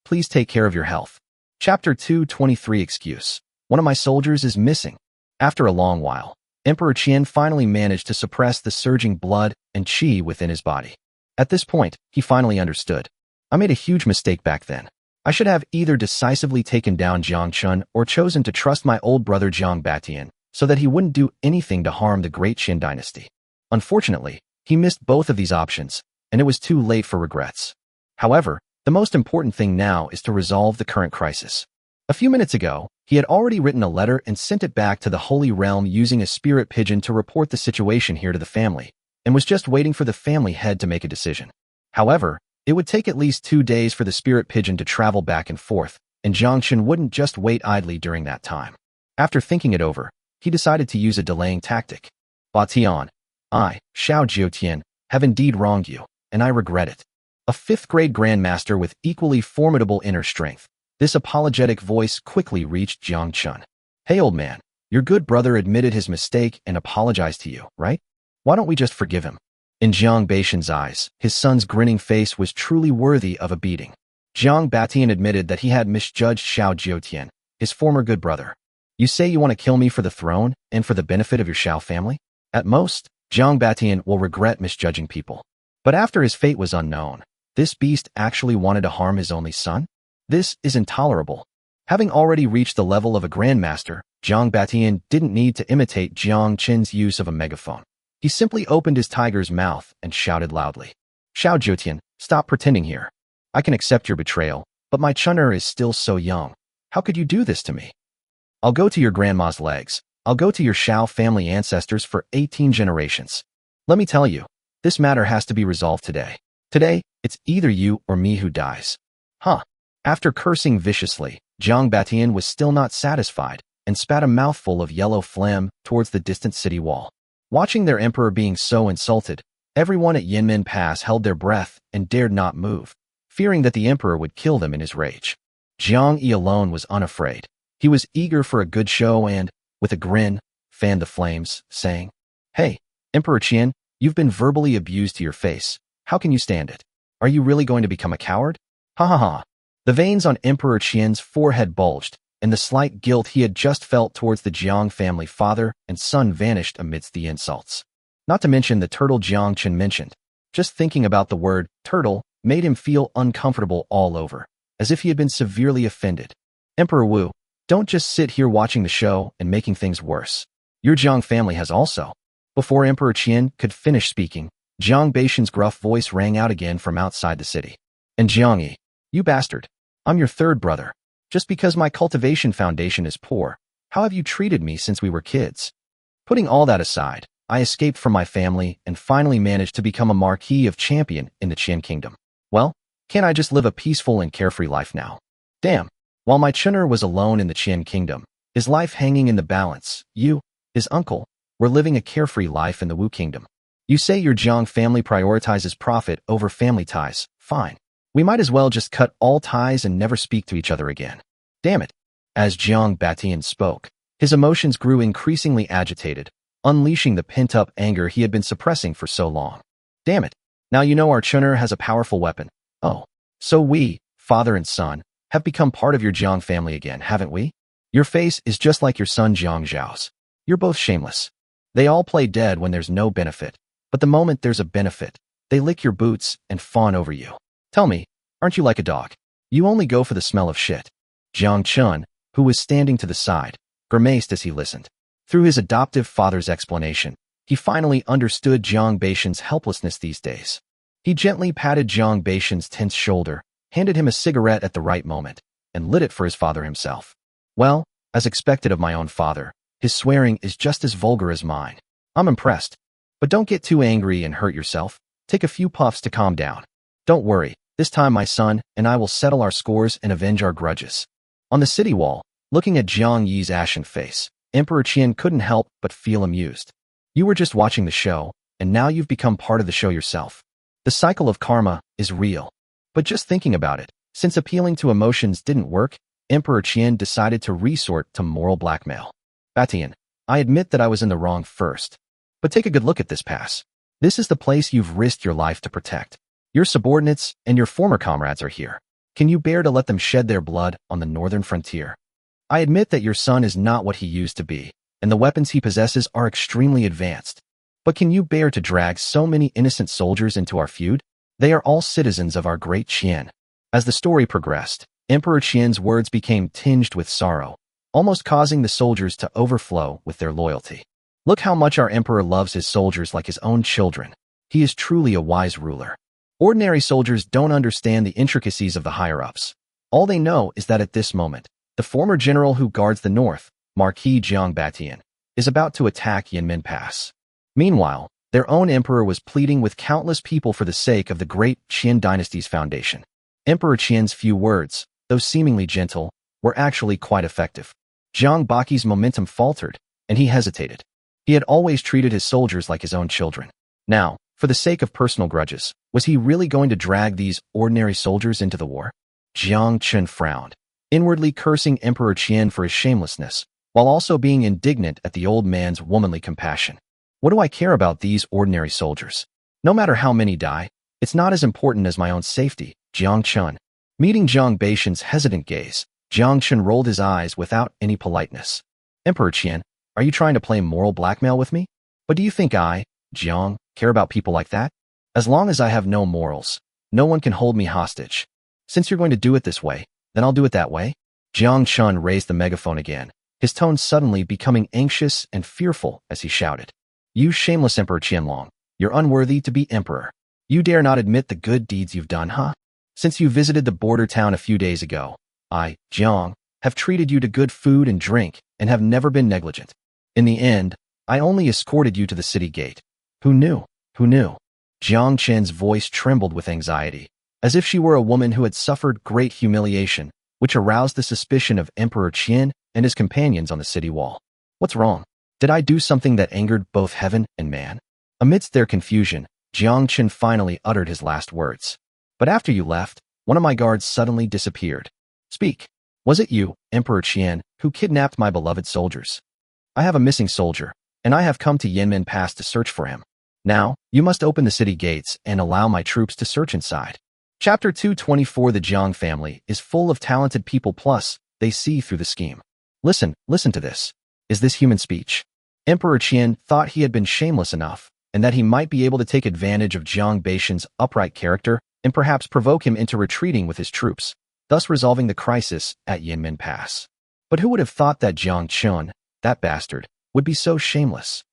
please take care of your health. Chapter 223 Excuse. One of my soldiers is missing. After a long while, Emperor Qian finally managed to suppress the surging blood and qi within his body. At this point, he finally understood. I made a huge mistake back then. I should have either decisively taken down Jiang Chen or chosen to trust my old brother Jiang Batian so that he wouldn't do anything to harm the Great Qian dynasty. Unfortunately, he missed both of these options, and it was too late for regrets. However, the most important thing now is to resolve the current crisis. A few minutes ago, he had already written a letter and sent it back to the Holy Realm using a spirit pigeon to report the situation here to the family, and was just waiting for the family head to make a decision. However, it would take at least 2 days for the spirit pigeon to travel back and forth, and Jiang Chen wouldn't just wait idly during that time. After thinking it over, he decided to use a delaying tactic. Batian, I, Xiao Jiutian, have indeed wronged you, and I regret it. A 5th-grade grandmaster with equally formidable inner strength, this apologetic voice quickly reached Jiang Chen. Hey old man, your good brother admitted his mistake and apologized to you, right? Why don't we just forgive him? In Jiang Batian's eyes, his son's grinning face was truly worthy of a beating. Jiang Batian admitted that he had misjudged Xiao Jiutian, his former good brother. You say you want to kill me for the throne and for the benefit of your Xiao family? At most, Jiang Batian will regret misjudging people. But after his fate was unknown, this beast actually wanted to harm his only son? This is intolerable. Having already reached the level of a grandmaster, Jiang Batian didn't need to imitate Jiang Chen's use of a megaphone. He simply opened his tiger's mouth and shouted loudly. Xiao Jiutian, stop pretending here. I can accept your betrayal, but my Chun'er is still so young. How could you do this to me? I'll go to your grandma's legs. I'll go to your Xiao family ancestors for 18 generations. Let me tell you, this matter has to be resolved today. Today, it's either you or me who dies. Huh. After cursing viciously, Jiang Batian was still not satisfied and spat a mouthful of yellow phlegm towards the distant city wall. Watching their emperor being so insulted, everyone at Yinmen Pass held their breath and dared not move, fearing that the emperor would kill them in his rage. Jiang Yi alone was unafraid. He was eager for a good show and, with a grin, fanned the flames, saying, Hey, Emperor Qian, you've been verbally abused to your face. How can you stand it? Are you really going to become a coward? Ha ha ha. The veins on Emperor Qian's forehead bulged, and the slight guilt he had just felt towards the Jiang family father and son vanished amidst the insults. Not to mention the turtle Jiang Chen mentioned. Just thinking about the word turtle made him feel uncomfortable all over, as if he had been severely offended. Emperor Wu, don't just sit here watching the show and making things worse. Your Jiang family has also. Before Emperor Qian could finish speaking, Jiang Batian's gruff voice rang out again from outside the city. And Jiang Yi, you bastard. I'm your third brother. Just because my cultivation foundation is poor, how have you treated me since we were kids? Putting all that aside, I escaped from my family and finally managed to become a Marquis of Champion in the Qian Kingdom. Well, can't I just live a peaceful and carefree life now? Damn, while my Chun'er was alone in the Qian Kingdom, his life hanging in the balance, you, his uncle, were living a carefree life in the Wu Kingdom. You say your Jiang family prioritizes profit over family ties, fine. We might as well just cut all ties and never speak to each other again. Damn it. As Jiang Batian spoke, his emotions grew increasingly agitated, unleashing the pent-up anger he had been suppressing for so long. Damn it. Now you know our Chun'er has a powerful weapon. Oh, so we, father and son, have become part of your Jiang family again, haven't we? Your face is just like your son Jiang Zhao's. You're both shameless. They all play dead when there's no benefit, but the moment there's a benefit, they lick your boots and fawn over you. Tell me, aren't you like a dog? You only go for the smell of shit. Jiang Chen, who was standing to the side, grimaced as he listened. Through his adoptive father's explanation, he finally understood Jiang Batian's helplessness these days. He gently patted Jiang Batian's tense shoulder, handed him a cigarette at the right moment, and lit it for his father himself. Well, as expected of my own father, his swearing is just as vulgar as mine. I'm impressed. But don't get too angry and hurt yourself. Take a few puffs to calm down. Don't worry, this time my son and I will settle our scores and avenge our grudges. On the city wall, looking at Jiang Yi's ashen face, Emperor Qian couldn't help but feel amused. You were just watching the show, and now you've become part of the show yourself. The cycle of karma is real. But just thinking about it, since appealing to emotions didn't work, Emperor Qian decided to resort to moral blackmail. Batian, I admit that I was in the wrong first. But take a good look at this pass. This is the place you've risked your life to protect. Your subordinates and your former comrades are here. Can you bear to let them shed their blood on the northern frontier? I admit that your son is not what he used to be, and the weapons he possesses are extremely advanced. But can you bear to drag so many innocent soldiers into our feud? They are all citizens of our Great Qian. As the story progressed, Emperor Qian's words became tinged with sorrow, almost causing the soldiers to overflow with their loyalty. Look how much our emperor loves his soldiers like his own children. He is truly a wise ruler. Ordinary soldiers don't understand the intricacies of the higher-ups. All they know is that at this moment, the former general who guards the north, Marquis Jiang Batian, is about to attack Yanmen Pass. Meanwhile, their own emperor was pleading with countless people for the sake of the Great Qian dynasty's foundation. Emperor Qian's few words, though seemingly gentle, were actually quite effective. Jiang Baqi's momentum faltered, and he hesitated. He had always treated his soldiers like his own children. Now, for the sake of personal grudges, was he really going to drag these ordinary soldiers into the war? Jiang Chen frowned, inwardly cursing Emperor Qian for his shamelessness, while also being indignant at the old man's womanly compassion. What do I care about these ordinary soldiers? No matter how many die, it's not as important as my own safety, Jiang Chen. Meeting Jiang Batian's hesitant gaze, Jiang Chen rolled his eyes without any politeness. Emperor Qian, are you trying to play moral blackmail with me? But do you think I, Jiang, care about people like that? As long as I have no morals, no one can hold me hostage. Since you're going to do it this way, then I'll do it that way. Jiang Chen raised the megaphone again, his tone suddenly becoming anxious and fearful as he shouted. You shameless Emperor Qianlong, you're unworthy to be emperor. You dare not admit the good deeds you've done, huh? Since you visited the border town a few days ago, I, Jiang, have treated you to good food and drink and have never been negligent. In the end, I only escorted you to the city gate. Who knew? Who knew? Jiang Chen's voice trembled with anxiety, as if she were a woman who had suffered great humiliation, which aroused the suspicion of Emperor Qian and his companions on the city wall. What's wrong? Did I do something that angered both heaven and man? Amidst their confusion, Jiang Chen finally uttered his last words. But after you left, one of my guards suddenly disappeared. Speak. Was it you, Emperor Qian, who kidnapped my beloved soldiers? I have a missing soldier, and I have come to Yanmen Pass to search for him. Now, you must open the city gates and allow my troops to search inside. Chapter 224. The Jiang family is full of talented people, plus they see through the scheme. Listen to this. Is this human speech? Emperor Qian thought he had been shameless enough, and that he might be able to take advantage of Jiang Batian's upright character and perhaps provoke him into retreating with his troops, thus resolving the crisis at Yanmen Pass. But who would have thought that Jiang Chen, that bastard, would be so shameless?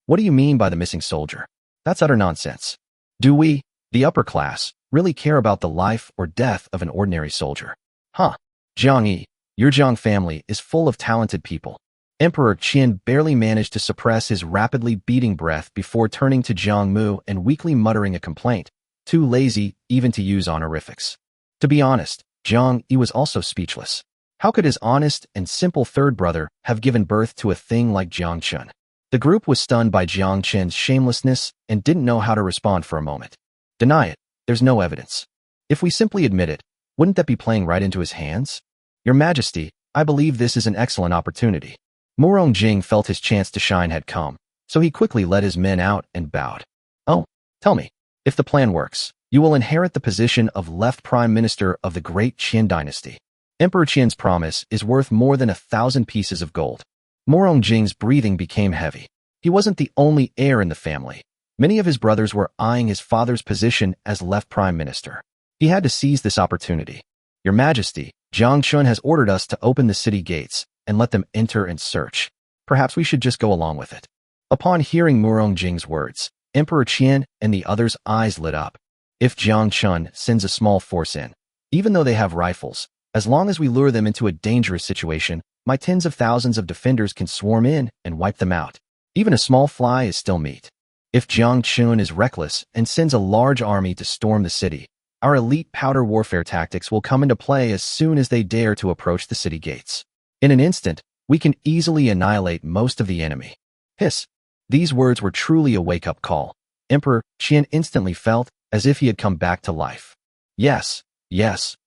What do you mean by the missing soldier? That's utter nonsense. Do we, the upper class, really care about the life or death of an ordinary soldier? Huh. Jiang Yi, your Jiang family is full of talented people. Emperor Qian barely managed to suppress his rapidly beating breath before turning to Jiang Mu and weakly muttering a complaint, too lazy even to use honorifics. To be honest, Jiang Yi was also speechless. How could his honest and simple third brother have given birth to a thing like Jiang Chen? The group was stunned by Jiang Chen's shamelessness and didn't know how to respond for a moment. Deny it. There's no evidence. If we simply admit it, wouldn't that be playing right into his hands? Your Majesty, I believe this is an excellent opportunity. Murong Jing felt his chance to shine had come, so he quickly led his men out and bowed. Oh, tell me, if the plan works, you will inherit the position of left Prime Minister of the Great Qian dynasty. Emperor Qian's promise is worth more than 1,000 pieces of gold. Murong Jing's breathing became heavy. He wasn't the only heir in the family. Many of his brothers were eyeing his father's position as left Prime Minister. He had to seize this opportunity. Your Majesty, Jiang Chen has ordered us to open the city gates and let them enter and search. Perhaps we should just go along with it. Upon hearing Murong Jing's words, Emperor Qian and the others' eyes lit up. If Jiang Chen sends a small force in, even though they have rifles, as long as we lure them into a dangerous situation, my tens of thousands of defenders can swarm in and wipe them out. Even a small fly is still meat. If Jiang Chen is reckless and sends a large army to storm the city, our elite powder warfare tactics will come into play as soon as they dare to approach the city gates. In an instant, we can easily annihilate most of the enemy. Hiss. These words were truly a wake-up call. Emperor Qian instantly felt as if he had come back to life. Yes,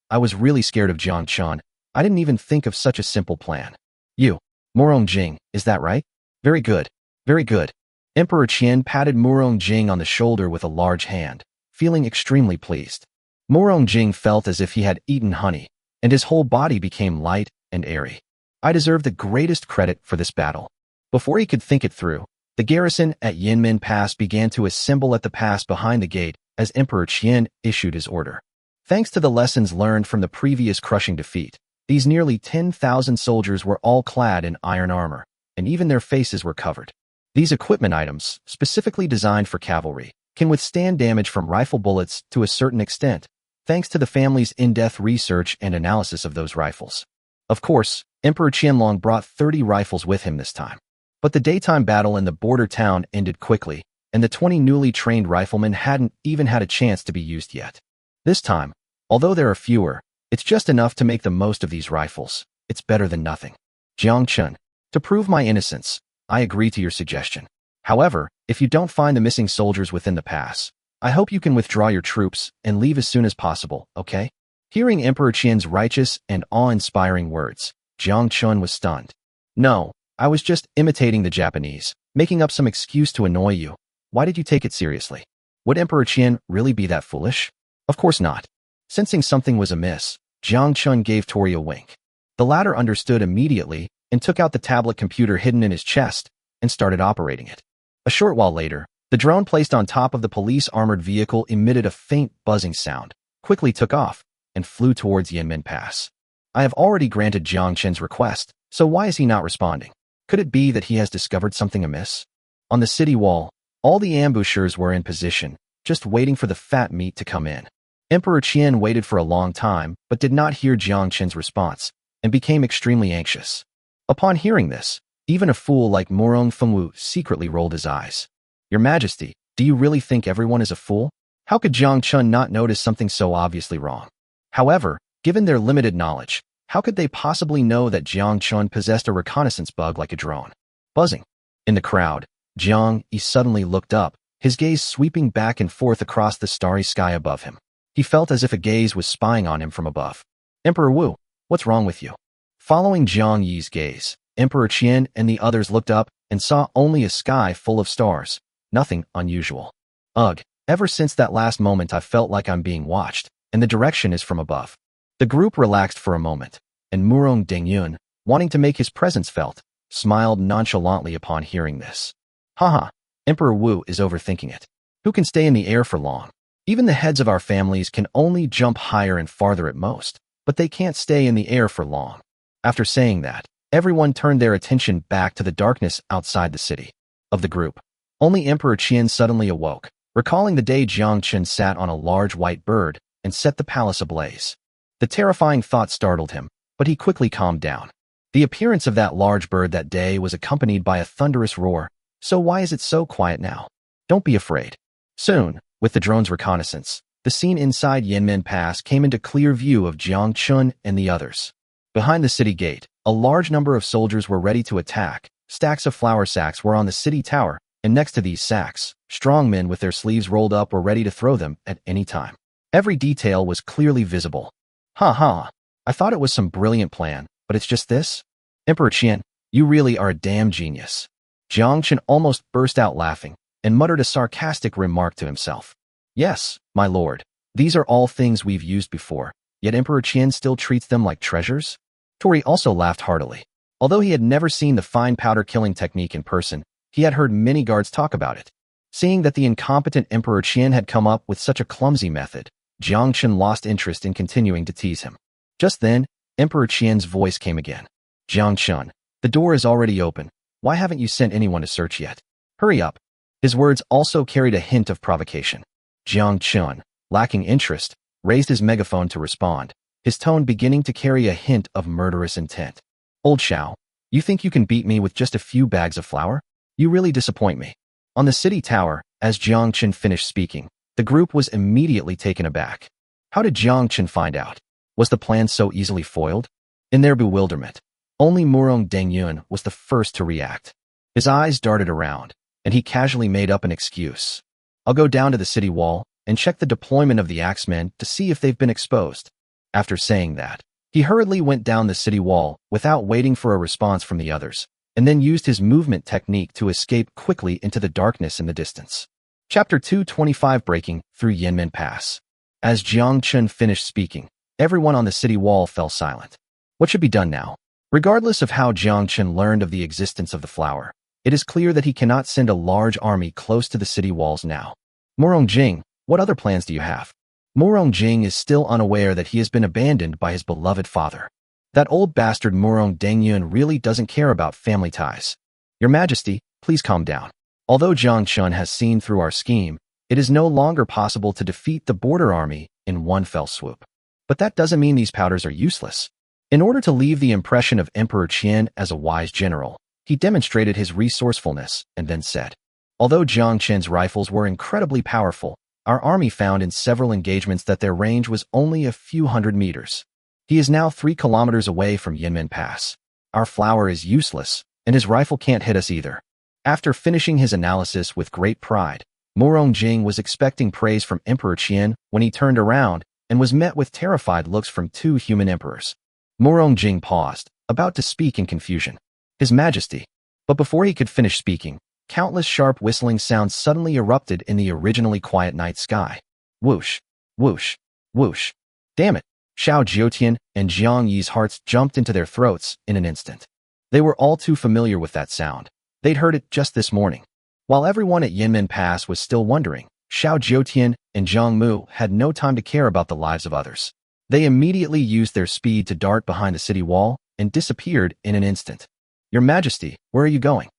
I was really scared of Jiang Chen. I didn't even think of such a simple plan. You, Murong Jing, is that right? Very good, very good. Emperor Qian patted Murong Jing on the shoulder with a large hand, feeling extremely pleased. Murong Jing felt as if he had eaten honey, and his whole body became light and airy. I deserve the greatest credit for this battle. Before he could think it through, the garrison at Yanmen Pass began to assemble at the pass behind the gate as Emperor Qian issued his order. Thanks to the lessons learned from the previous crushing defeat, these nearly 10,000 soldiers were all clad in iron armor, and even their faces were covered. These equipment items, specifically designed for cavalry, can withstand damage from rifle bullets to a certain extent, thanks to the family's in-depth research and analysis of those rifles. Of course, Emperor Qianlong brought 30 rifles with him this time. But the daytime battle in the border town ended quickly, and the 20 newly trained riflemen hadn't even had a chance to be used yet. This time, although there are fewer, it's just enough to make the most of these rifles. It's better than nothing. Jiang Chen, to prove my innocence, I agree to your suggestion. However, if you don't find the missing soldiers within the pass, I hope you can withdraw your troops and leave as soon as possible, okay? Hearing Emperor Qian's righteous and awe-inspiring words, Jiang Chen was stunned. No, I was just imitating the Japanese, making up some excuse to annoy you. Why did you take it seriously? Would Emperor Qian really be that foolish? Of course not. Sensing something was amiss, Jiang Chen gave Tori a wink. The latter understood immediately and took out the tablet computer hidden in his chest and started operating it. A short while later, the drone placed on top of the police armored vehicle emitted a faint buzzing sound, quickly took off, and flew towards Yanmen Pass. I have already granted Jiang Chen's request, so why is he not responding? Could it be that he has discovered something amiss? On the city wall, all the ambushers were in position, just waiting for the fat meat to come in. Emperor Qian waited for a long time, but did not hear Jiang Chen's response, and became extremely anxious. Upon hearing this, even a fool like Murong Fengwu secretly rolled his eyes. Your Majesty, do you really think everyone is a fool? How could Jiang Chen not notice something so obviously wrong? However, given their limited knowledge, how could they possibly know that Jiang Chen possessed a reconnaissance bug like a drone? Buzzing. In the crowd, Jiang Yi suddenly looked up, his gaze sweeping back and forth across the starry sky above him. He felt as if a gaze was spying on him from above. Emperor Wu, what's wrong with you? Following Jiang Yi's gaze, Emperor Qian and the others looked up and saw only a sky full of stars. Nothing unusual. Ugh, ever since that last moment I felt like I'm being watched, and the direction is from above. The group relaxed for a moment, and Murong Dengyun, wanting to make his presence felt, smiled nonchalantly upon hearing this. Haha, Emperor Wu is overthinking it. Who can stay in the air for long? Even the heads of our families can only jump higher and farther at most, but they can't stay in the air for long. After saying that, everyone turned their attention back to the darkness outside the city. Of the group, only Emperor Qian suddenly awoke, recalling the day Jiang Chen sat on a large white bird and set the palace ablaze. The terrifying thought startled him, but he quickly calmed down. The appearance of that large bird that day was accompanied by a thunderous roar, so why is it so quiet now? Don't be afraid. Soon, with the drone's reconnaissance, the scene inside Yanmen Pass came into clear view of Jiang Chen and the others. Behind the city gate, a large number of soldiers were ready to attack. Stacks of flour sacks were on the city tower, and next to these sacks, strong men with their sleeves rolled up were ready to throw them at any time. Every detail was clearly visible. Ha, I thought it was some brilliant plan, but it's just this? Emperor Qian, you really are a damn genius. Jiang Chen almost burst out laughing, and muttered a sarcastic remark to himself. Yes, my lord, these are all things we've used before, yet Emperor Qian still treats them like treasures? Tori also laughed heartily. Although he had never seen the fine powder killing technique in person, he had heard many guards talk about it. Seeing that the incompetent Emperor Qian had come up with such a clumsy method, Jiang Chen lost interest in continuing to tease him. Just then, Emperor Qian's voice came again. Jiang Chen, the door is already open. Why haven't you sent anyone to search yet? Hurry up. His words also carried a hint of provocation. Jiang Chen, lacking interest, raised his megaphone to respond, his tone beginning to carry a hint of murderous intent. Old Xiao, you think you can beat me with just a few bags of flour? You really disappoint me. On the city tower, as Jiang Chen finished speaking, the group was immediately taken aback. How did Jiang Chen find out? Was the plan so easily foiled? In their bewilderment, only Murong Dengyun was the first to react. His eyes darted around, and he casually made up an excuse. I'll go down to the city wall and check the deployment of the axemen to see if they've been exposed. After saying that, he hurriedly went down the city wall without waiting for a response from the others, and then used his movement technique to escape quickly into the darkness in the distance. Chapter 225 Breaking Through Yanmen Pass. As Jiang Chen finished speaking, everyone on the city wall fell silent. What should be done now? Regardless of how Jiang Chen learned of the existence of the flower, it is clear that he cannot send a large army close to the city walls now. Murong Jing, what other plans do you have? Murong Jing is still unaware that he has been abandoned by his beloved father. That old bastard Murong Dengyun really doesn't care about family ties. Your Majesty, please calm down. Although Jiang Chen has seen through our scheme, it is no longer possible to defeat the border army in one fell swoop. But that doesn't mean these powders are useless. In order to leave the impression of Emperor Qian as a wise general, he demonstrated his resourcefulness and then said, although Jiang Chen's rifles were incredibly powerful, our army found in several engagements that their range was only a few hundred meters. He is now 3 kilometers away from Yanmen Pass. Our flower is useless, and his rifle can't hit us either. After finishing his analysis with great pride, Murong Jing was expecting praise from Emperor Qian when he turned around and was met with terrified looks from 2 human emperors. Murong Jing paused, about to speak in confusion. His Majesty. But before he could finish speaking, countless sharp whistling sounds suddenly erupted in the originally quiet night sky. Whoosh, whoosh, whoosh. Damn it! Xiao Jiutian and Jiang Yi's hearts jumped into their throats in an instant. They were all too familiar with that sound. They'd heard it just this morning. While everyone at Yanmen Pass was still wondering, Xiao Jiutian and Zhang Mu had no time to care about the lives of others. They immediately used their speed to dart behind the city wall and disappeared in an instant. Your Majesty, where are you going?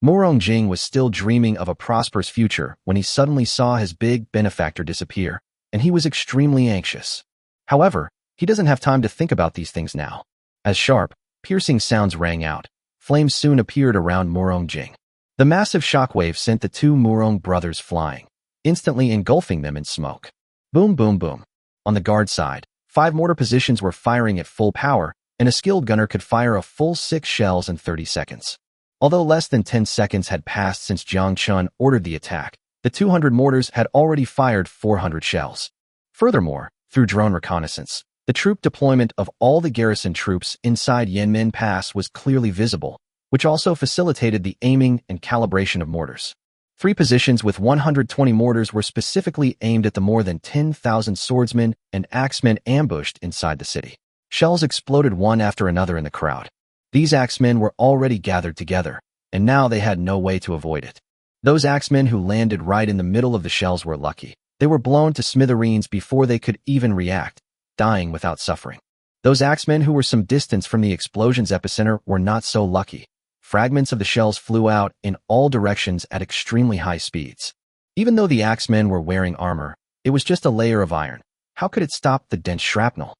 Murong Jing was still dreaming of a prosperous future when he suddenly saw his big benefactor disappear, and he was extremely anxious. However, he doesn't have time to think about these things now. As sharp, piercing sounds rang out, flames soon appeared around Murong Jing. The massive shockwave sent the 2 Murong brothers flying, instantly engulfing them in smoke. Boom, boom, boom. On the guard side, 5 mortar positions were firing at full power, and a skilled gunner could fire a full 6 shells in 30 seconds. Although less than 10 seconds had passed since Jiang Chen ordered the attack, the 200 mortars had already fired 400 shells. Furthermore, through drone reconnaissance, the troop deployment of all the garrison troops inside Yanmen Pass was clearly visible, which also facilitated the aiming and calibration of mortars. 3 positions with 120 mortars were specifically aimed at the more than 10,000 swordsmen and axemen ambushed inside the city. Shells exploded one after another in the crowd. These axemen were already gathered together, and now they had no way to avoid it. Those axemen who landed right in the middle of the shells were lucky. They were blown to smithereens before they could even react, dying without suffering. Those axemen who were some distance from the explosion's epicenter were not so lucky. Fragments of the shells flew out in all directions at extremely high speeds. Even though the axemen were wearing armor, it was just a layer of iron. How could it stop the dense shrapnel?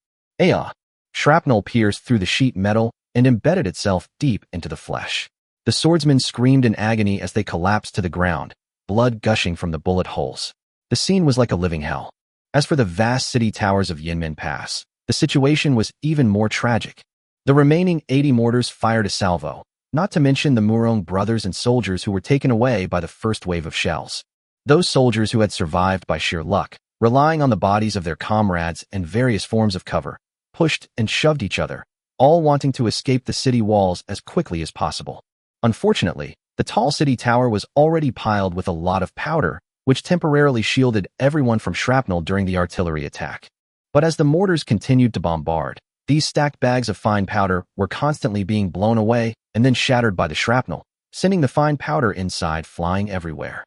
Shrapnel pierced through the sheet metal and embedded itself deep into the flesh. The swordsmen screamed in agony as they collapsed to the ground, blood gushing from the bullet holes. The scene was like a living hell. As for the vast city towers of Yanmen Pass, the situation was even more tragic. The remaining 80 mortars fired a salvo, not to mention the Murong brothers and soldiers who were taken away by the first wave of shells. Those soldiers who had survived by sheer luck, relying on the bodies of their comrades and various forms of cover, pushed and shoved each other, all wanting to escape the city walls as quickly as possible. Unfortunately, the tall city tower was already piled with a lot of powder, which temporarily shielded everyone from shrapnel during the artillery attack. But as the mortars continued to bombard, these stacked bags of fine powder were constantly being blown away and then shattered by the shrapnel, sending the fine powder inside flying everywhere.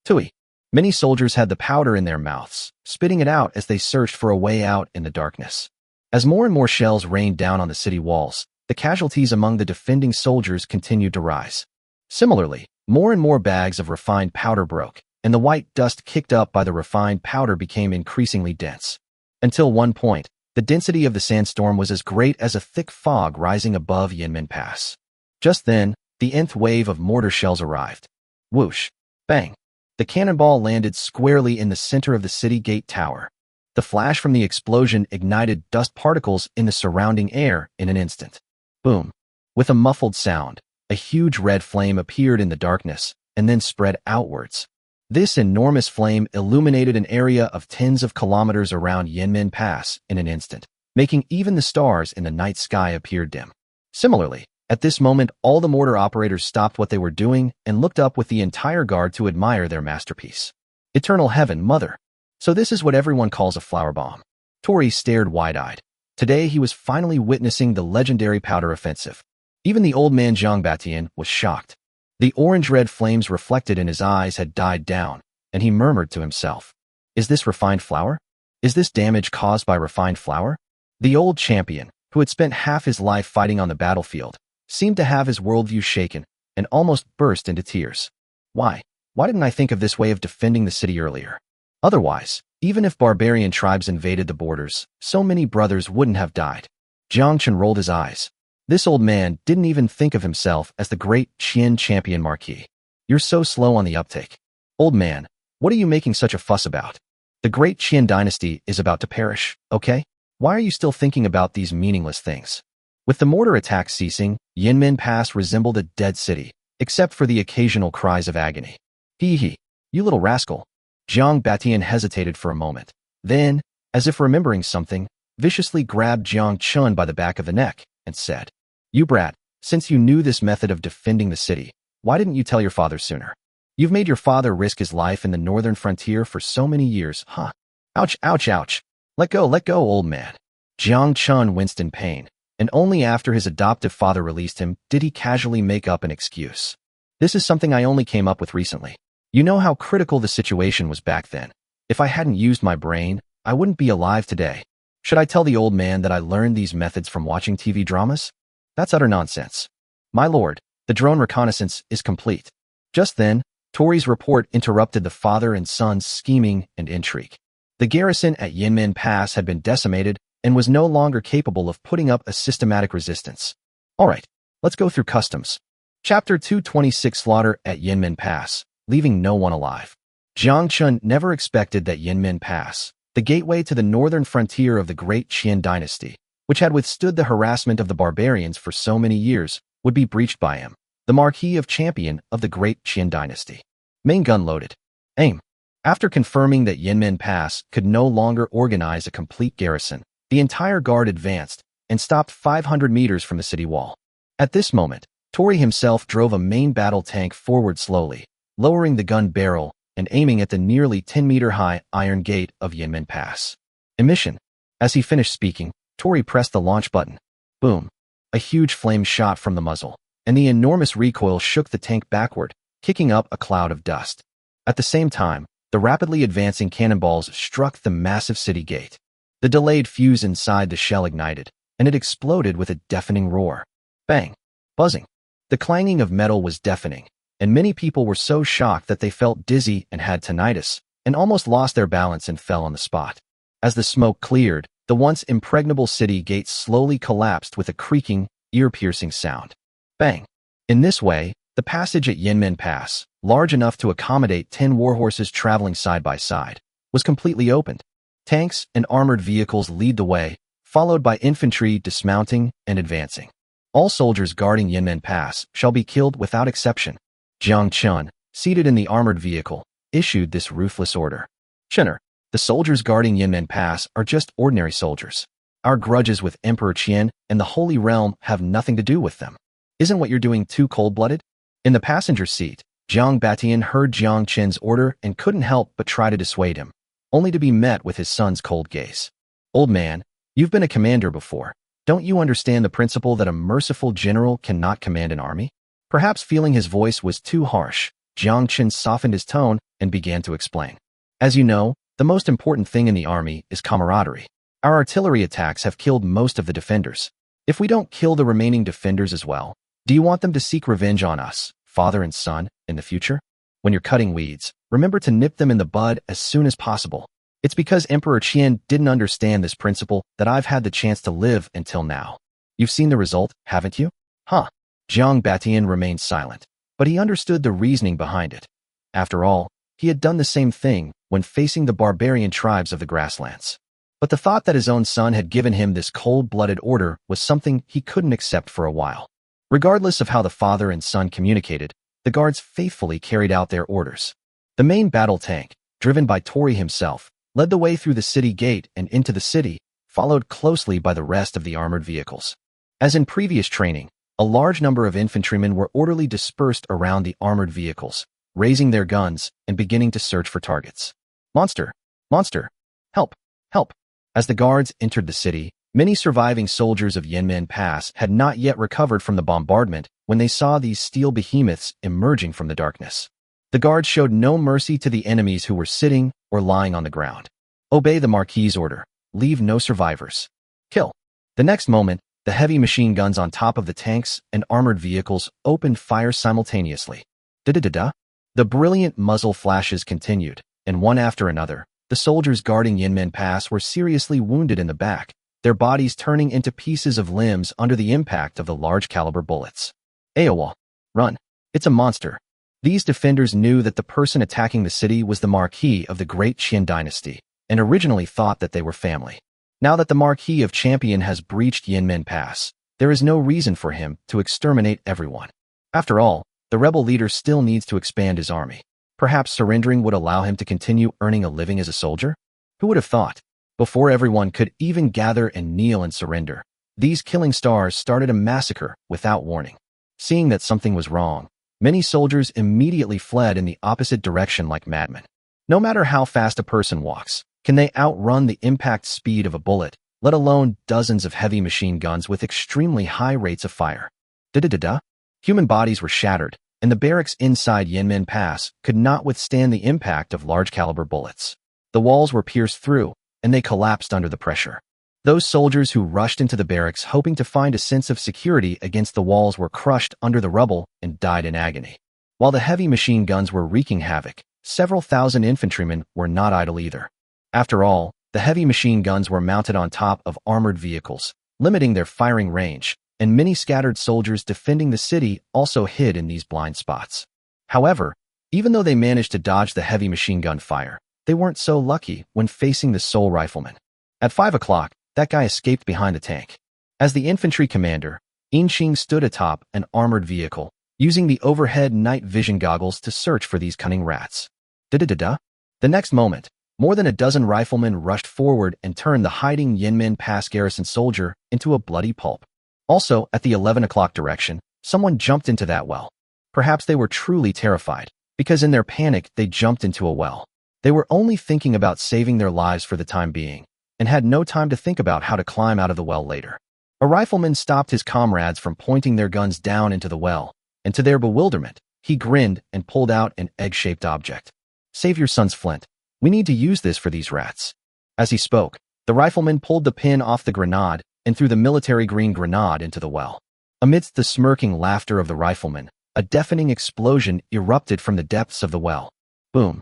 Tui. Many soldiers had the powder in their mouths, spitting it out as they searched for a way out in the darkness. As more and more shells rained down on the city walls, the casualties among the defending soldiers continued to rise. Similarly, more and more bags of refined powder broke, and the white dust kicked up by the refined powder became increasingly dense. Until one point, the density of the sandstorm was as great as a thick fog rising above Yanmen Pass. Just then, the nth wave of mortar shells arrived. Whoosh! Bang! The cannonball landed squarely in the center of the city gate tower. The flash from the explosion ignited dust particles in the surrounding air in an instant. Boom! With a muffled sound, a huge red flame appeared in the darkness and then spread outwards. This enormous flame illuminated an area of tens of kilometers around Yanmen Pass in an instant, making even the stars in the night sky appear dim. Similarly, at this moment, all the mortar operators stopped what they were doing and looked up with the entire guard to admire their masterpiece. Eternal heaven, mother! So this is what everyone calls a flower bomb. Tori stared wide-eyed. Today he was finally witnessing the legendary powder offensive. Even the old man Jiang Batian was shocked. The orange-red flames reflected in his eyes had died down, and he murmured to himself, "Is this refined flour? Is this damage caused by refined flour?" The old champion, who had spent half his life fighting on the battlefield, seemed to have his worldview shaken and almost burst into tears. Why didn't I think of this way of defending the city earlier? Otherwise, even if barbarian tribes invaded the borders, so many brothers wouldn't have died. Jiang Chen rolled his eyes. This old man didn't even think of himself as the Great Qian champion marquis. You're so slow on the uptake. Old man, what are you making such a fuss about? The Great Qian dynasty is about to perish, okay? Why are you still thinking about these meaningless things? With the mortar attacks ceasing, Yanmen Pass resembled a dead city, except for the occasional cries of agony. Hee, you little rascal. Jiang Batian hesitated for a moment. Then, as if remembering something, viciously grabbed Jiang Chen by the back of the neck and said, "You brat, since you knew this method of defending the city, why didn't you tell your father sooner? You've made your father risk his life in the northern frontier for so many years, huh? Ouch, ouch, ouch. Let go, old man." Jiang Chen winced in pain, and only after his adoptive father released him did he casually make up an excuse. "This is something I only came up with recently. You know how critical the situation was back then. If I hadn't used my brain, I wouldn't be alive today. Should I tell the old man that I learned these methods from watching TV dramas? That's utter nonsense. My lord, the drone reconnaissance is complete." Just then, Tori's report interrupted the father and son's scheming and intrigue. The garrison at Yanmen Pass had been decimated and was no longer capable of putting up a systematic resistance. All right, let's go through customs. Chapter 226: Slaughter at Yanmen Pass, leaving no one alive. Jiang Chen never expected that Yanmen Pass, the gateway to the northern frontier of the Great Qian dynasty, which had withstood the harassment of the barbarians for so many years, would be breached by him, the Marquis of Champion of the Great Qian dynasty. Main gun loaded. Aim. After confirming that Yanmen Pass could no longer organize a complete garrison, the entire guard advanced and stopped 500 meters from the city wall. At this moment, Tori himself drove a main battle tank forward slowly, lowering the gun barrel and aiming at the nearly 10-meter-high iron gate of Yanmen Pass. Emission. As he finished speaking, Tori pressed the launch button. Boom. A huge flame shot from the muzzle, and the enormous recoil shook the tank backward, kicking up a cloud of dust. At the same time, the rapidly advancing cannonballs struck the massive city gate. The delayed fuse inside the shell ignited, and it exploded with a deafening roar. Bang. Buzzing. The clanging of metal was deafening, and many people were so shocked that they felt dizzy and had tinnitus, and almost lost their balance and fell on the spot. As the smoke cleared, the once impregnable city gate slowly collapsed with a creaking, ear-piercing sound. Bang! In this way, the passage at Yanmen Pass, large enough to accommodate 10 warhorses traveling side by side, was completely opened. Tanks and armored vehicles lead the way, followed by infantry dismounting and advancing. All soldiers guarding Yanmen Pass shall be killed without exception. Jiang Chen, seated in the armored vehicle, issued this ruthless order. "Chenner, the soldiers guarding Yanmen Pass are just ordinary soldiers. Our grudges with Emperor Qian and the Holy Realm have nothing to do with them. Isn't what you're doing too cold-blooded?" In the passenger seat, Jiang Batian heard Jiang Chen's order and couldn't help but try to dissuade him, only to be met with his son's cold gaze. "Old man, you've been a commander before. Don't you understand the principle that a merciful general cannot command an army?" Perhaps feeling his voice was too harsh, Jiang Chen softened his tone and began to explain. As you know, the most important thing in the army is camaraderie. Our artillery attacks have killed most of the defenders. If we don't kill the remaining defenders as well, do you want them to seek revenge on us, father and son, in the future? When you're cutting weeds, remember to nip them in the bud as soon as possible. It's because Emperor Qian didn't understand this principle that I've had the chance to live until now. You've seen the result, haven't you? Huh. Jiang Batian remained silent, but he understood the reasoning behind it. After all, he had done the same thing when facing the barbarian tribes of the grasslands. But the thought that his own son had given him this cold-blooded order was something he couldn't accept for a while. Regardless of how the father and son communicated, the guards faithfully carried out their orders. The main battle tank, driven by Tori himself, led the way through the city gate and into the city, followed closely by the rest of the armored vehicles. As in previous training, a large number of infantrymen were orderly dispersed around the armored vehicles, raising their guns and beginning to search for targets. Monster! Monster! Help! Help! As the guards entered the city, many surviving soldiers of Yanmen Pass had not yet recovered from the bombardment when they saw these steel behemoths emerging from the darkness. The guards showed no mercy to the enemies who were sitting or lying on the ground. Obey the Marquis's order. Leave no survivors. Kill. The next moment, the heavy machine guns on top of the tanks and armored vehicles opened fire simultaneously. Da-da-da-da. The brilliant muzzle flashes continued, and one after another, the soldiers guarding Yanmen Pass were seriously wounded in the back, their bodies turning into pieces of limbs under the impact of the large-caliber bullets. Aowa. Run. It's a monster. These defenders knew that the person attacking the city was the Marquis of the Great Qian dynasty, and originally thought that they were family. Now that the Marquis of Champion has breached Yanmen Pass, there is no reason for him to exterminate everyone. After all, the rebel leader still needs to expand his army. Perhaps surrendering would allow him to continue earning a living as a soldier? Who would have thought? Before everyone could even gather and kneel and surrender, these killing stars started a massacre without warning. Seeing that something was wrong, many soldiers immediately fled in the opposite direction like madmen. No matter how fast a person walks, can they outrun the impact speed of a bullet, let alone dozens of heavy machine guns with extremely high rates of fire? Da-da-da-da. Human bodies were shattered, and the barracks inside Yanmen Pass could not withstand the impact of large-caliber bullets. The walls were pierced through, and they collapsed under the pressure. Those soldiers who rushed into the barracks hoping to find a sense of security against the walls were crushed under the rubble and died in agony. While the heavy machine guns were wreaking havoc, several thousand infantrymen were not idle either. After all, the heavy machine guns were mounted on top of armored vehicles, limiting their firing range, and many scattered soldiers defending the city also hid in these blind spots. However, even though they managed to dodge the heavy machine gun fire, they weren't so lucky when facing the sole rifleman. At 5 o'clock, that guy escaped behind the tank. As the infantry commander, Inqing stood atop an armored vehicle, using the overhead night vision goggles to search for these cunning rats. Da-da-da-da. The next moment, more than a dozen riflemen rushed forward and turned the hiding Yanmen Pass garrison soldier into a bloody pulp. Also, at the 11 o'clock direction, someone jumped into that well. Perhaps they were truly terrified, because in their panic they jumped into a well. They were only thinking about saving their lives for the time being, and had no time to think about how to climb out of the well later. A rifleman stopped his comrades from pointing their guns down into the well, and to their bewilderment, he grinned and pulled out an egg-shaped object. Save your son's flint. We need to use this for these rats. As he spoke, the rifleman pulled the pin off the grenade and threw the military green grenade into the well. Amidst the smirking laughter of the rifleman, a deafening explosion erupted from the depths of the well. Boom.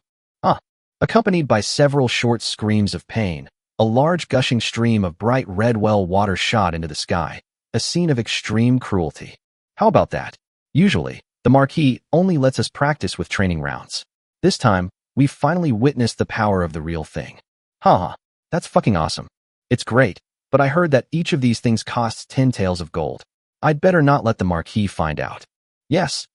Accompanied by several short screams of pain, a large gushing stream of bright red well water shot into the sky, a scene of extreme cruelty. How about that? Usually, the Marquis only lets us practice with training rounds. This time, we've finally witnessed the power of the real thing. Haha, that's fucking awesome. It's great, but I heard that each of these things costs 10 taels of gold. I'd better not let the Marquis find out. Yes,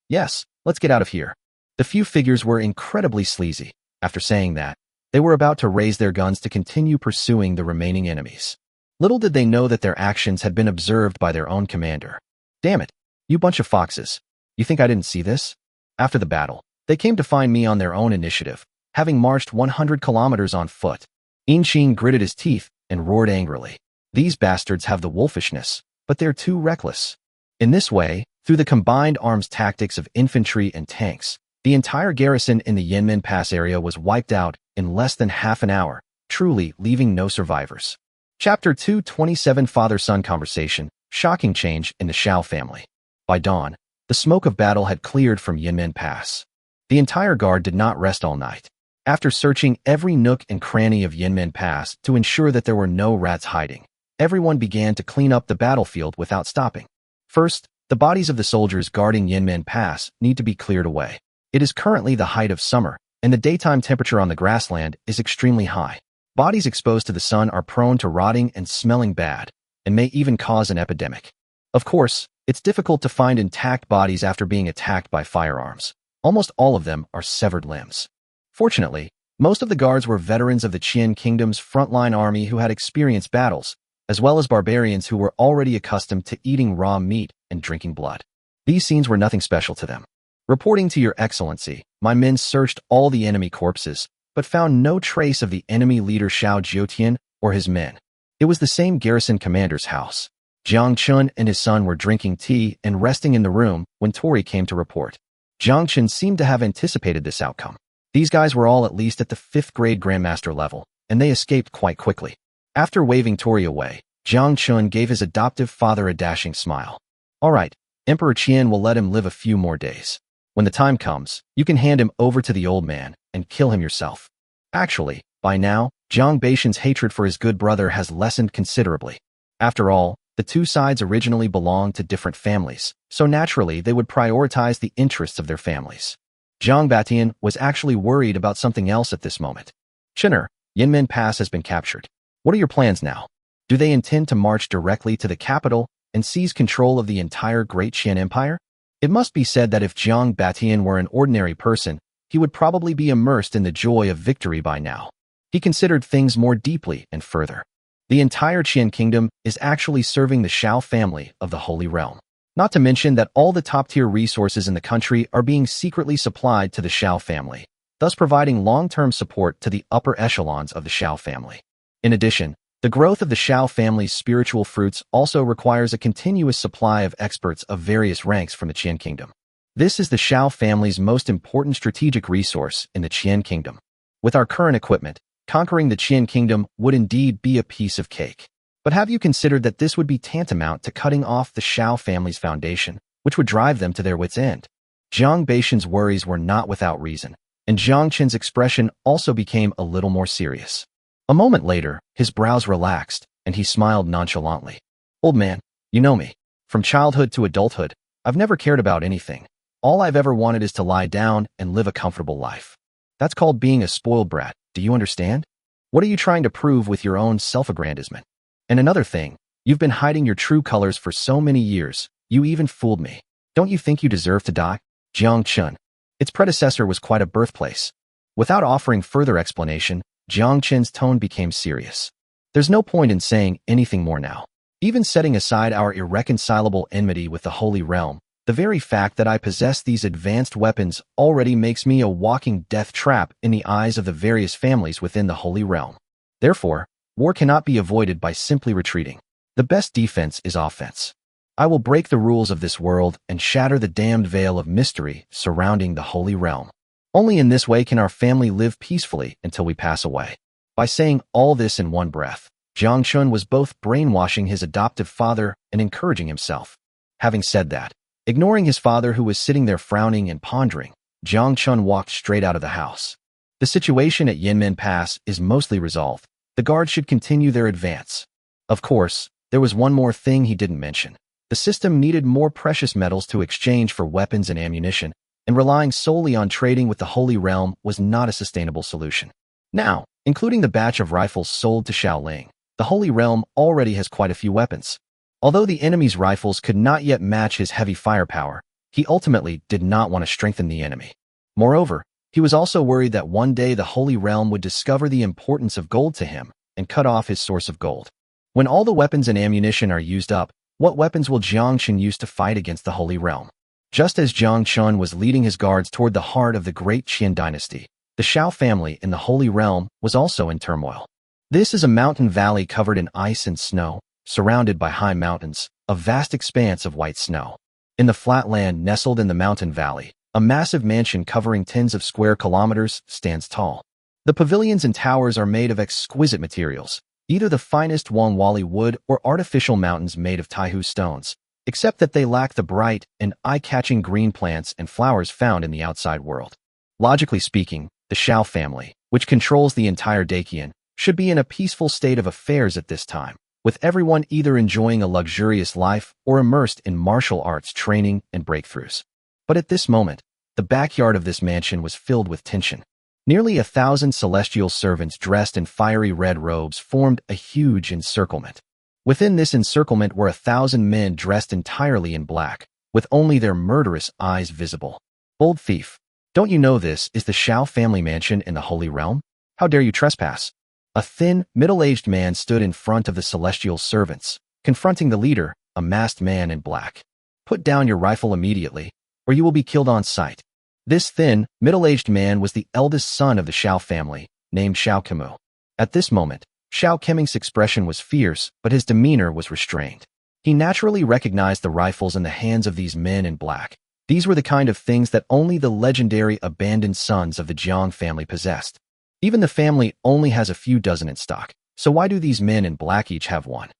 let's get out of here. The few figures were incredibly sleazy. After saying that, they were about to raise their guns to continue pursuing the remaining enemies. Little did they know that their actions had been observed by their own commander. Damn it, you bunch of foxes. You think I didn't see this? After the battle, they came to find me on their own initiative, having marched 100 kilometers on foot. Inqing gritted his teeth and roared angrily. These bastards have the wolfishness, but they're too reckless. In this way, through the combined arms tactics of infantry and tanks, The entire garrison in the Yanmen Pass area was wiped out in less than half an hour, truly leaving no survivors. Chapter 227 Father-Son Conversation, Shocking Change in the Xiao Family. By dawn, the smoke of battle had cleared from Yanmen Pass. The entire guard did not rest all night. After searching every nook and cranny of Yanmen Pass to ensure that there were no rats hiding, everyone began to clean up the battlefield without stopping. First, the bodies of the soldiers guarding Yanmen Pass need to be cleared away. It is currently the height of summer, and the daytime temperature on the grassland is extremely high. Bodies exposed to the sun are prone to rotting and smelling bad, and may even cause an epidemic. Of course, it's difficult to find intact bodies after being attacked by firearms. Almost all of them are severed limbs. Fortunately, most of the guards were veterans of the Qian Kingdom's frontline army who had experienced battles, as well as barbarians who were already accustomed to eating raw meat and drinking blood. These scenes were nothing special to them. Reporting to your excellency, my men searched all the enemy corpses, but found no trace of the enemy leader Xiao Jiutian or his men. It was the same garrison commander's house. Jiang Chen and his son were drinking tea and resting in the room when Tori came to report. Jiang Chen seemed to have anticipated this outcome. These guys were all at least at the 5th grade Grandmaster level, and they escaped quite quickly. After waving Tori away, Jiang Chen gave his adoptive father a dashing smile. All right, Emperor Qian will let him live a few more days. When the time comes, you can hand him over to the old man and kill him yourself. Actually, by now, Jiang Batian's hatred for his good brother has lessened considerably. After all, the two sides originally belonged to different families, so naturally they would prioritize the interests of their families. Jiang Batian was actually worried about something else at this moment. Chinner, Yanmen Pass has been captured. What are your plans now? Do they intend to march directly to the capital and seize control of the entire Great Qian Empire? It must be said that if Jiang Batian were an ordinary person, he would probably be immersed in the joy of victory by now. He considered things more deeply and further. The entire Qian Kingdom is actually serving the Xiao family of the Holy Realm. Not to mention that all the top-tier resources in the country are being secretly supplied to the Xiao family, thus providing long-term support to the upper echelons of the Xiao family. In addition, the growth of the Xiao family's spiritual fruits also requires a continuous supply of experts of various ranks from the Qian Kingdom. This is the Xiao family's most important strategic resource in the Qian Kingdom. With our current equipment, conquering the Qian Kingdom would indeed be a piece of cake. But have you considered that this would be tantamount to cutting off the Xiao family's foundation, which would drive them to their wits' end? Jiang Batian's worries were not without reason, and Jiang Chen's expression also became a little more serious. A moment later, his brows relaxed, and he smiled nonchalantly. Old man, you know me. From childhood to adulthood, I've never cared about anything. All I've ever wanted is to lie down and live a comfortable life. That's called being a spoiled brat, do you understand? What are you trying to prove with your own self-aggrandizement? And another thing, you've been hiding your true colors for so many years, you even fooled me. Don't you think you deserve to die? Jiang Chen. Its predecessor was quite a birthplace. Without offering further explanation, Jiang Chen's tone became serious. There's no point in saying anything more now. Even setting aside our irreconcilable enmity with the Holy Realm, the very fact that I possess these advanced weapons already makes me a walking death trap in the eyes of the various families within the Holy Realm. Therefore, war cannot be avoided by simply retreating. The best defense is offense. I will break the rules of this world and shatter the damned veil of mystery surrounding the Holy Realm. Only in this way can our family live peacefully until we pass away. By saying all this in one breath, Jiang Chen was both brainwashing his adoptive father and encouraging himself. Having said that, ignoring his father who was sitting there frowning and pondering, Jiang Chen walked straight out of the house. The situation at Yanmen Pass is mostly resolved. The guards should continue their advance. Of course, there was one more thing he didn't mention. The system needed more precious metals to exchange for weapons and ammunition, and relying solely on trading with the Holy Realm was not a sustainable solution. Now, including the batch of rifles sold to Shaoling, the Holy Realm already has quite a few weapons. Although the enemy's rifles could not yet match his heavy firepower, he ultimately did not want to strengthen the enemy. Moreover, he was also worried that one day the Holy Realm would discover the importance of gold to him and cut off his source of gold. When all the weapons and ammunition are used up, what weapons will Jiang Chen use to fight against the Holy Realm? Just as Jiang Chen was leading his guards toward the heart of the Great Qian dynasty, the Xiao family in the Holy Realm was also in turmoil. This is a mountain valley covered in ice and snow, surrounded by high mountains, a vast expanse of white snow. In the flat land nestled in the mountain valley, A massive mansion covering tens of square kilometers stands tall. The pavilions and towers are made of exquisite materials, either the finest Wangwali wood or artificial mountains made of Taihu stones, except that they lack the bright and eye-catching green plants and flowers found in the outside world. Logically speaking, the Xiao family, which controls the entire Dengyun, should be in a peaceful state of affairs at this time, with everyone either enjoying a luxurious life or immersed in martial arts training and breakthroughs. But at this moment, the backyard of this mansion was filled with tension. Nearly 1,000 celestial servants dressed in fiery red robes formed a huge encirclement. Within this encirclement were 1,000 men dressed entirely in black, with only their murderous eyes visible. Bold thief, don't you know this is the Xiao family mansion in the Holy Realm? How dare you trespass? A thin, middle-aged man stood in front of the celestial servants, confronting the leader, a masked man in black. Put down your rifle immediately, or you will be killed on sight. This thin, middle-aged man was the eldest son of the Xiao family, named Xiao Kemu. At this moment, Xiao Keming's expression was fierce, but his demeanor was restrained. He naturally recognized the rifles in the hands of these men in black. These were the kind of things that only the legendary abandoned sons of the Jiang family possessed. Even the family only has a few dozen in stock, so why do these men in black each have one?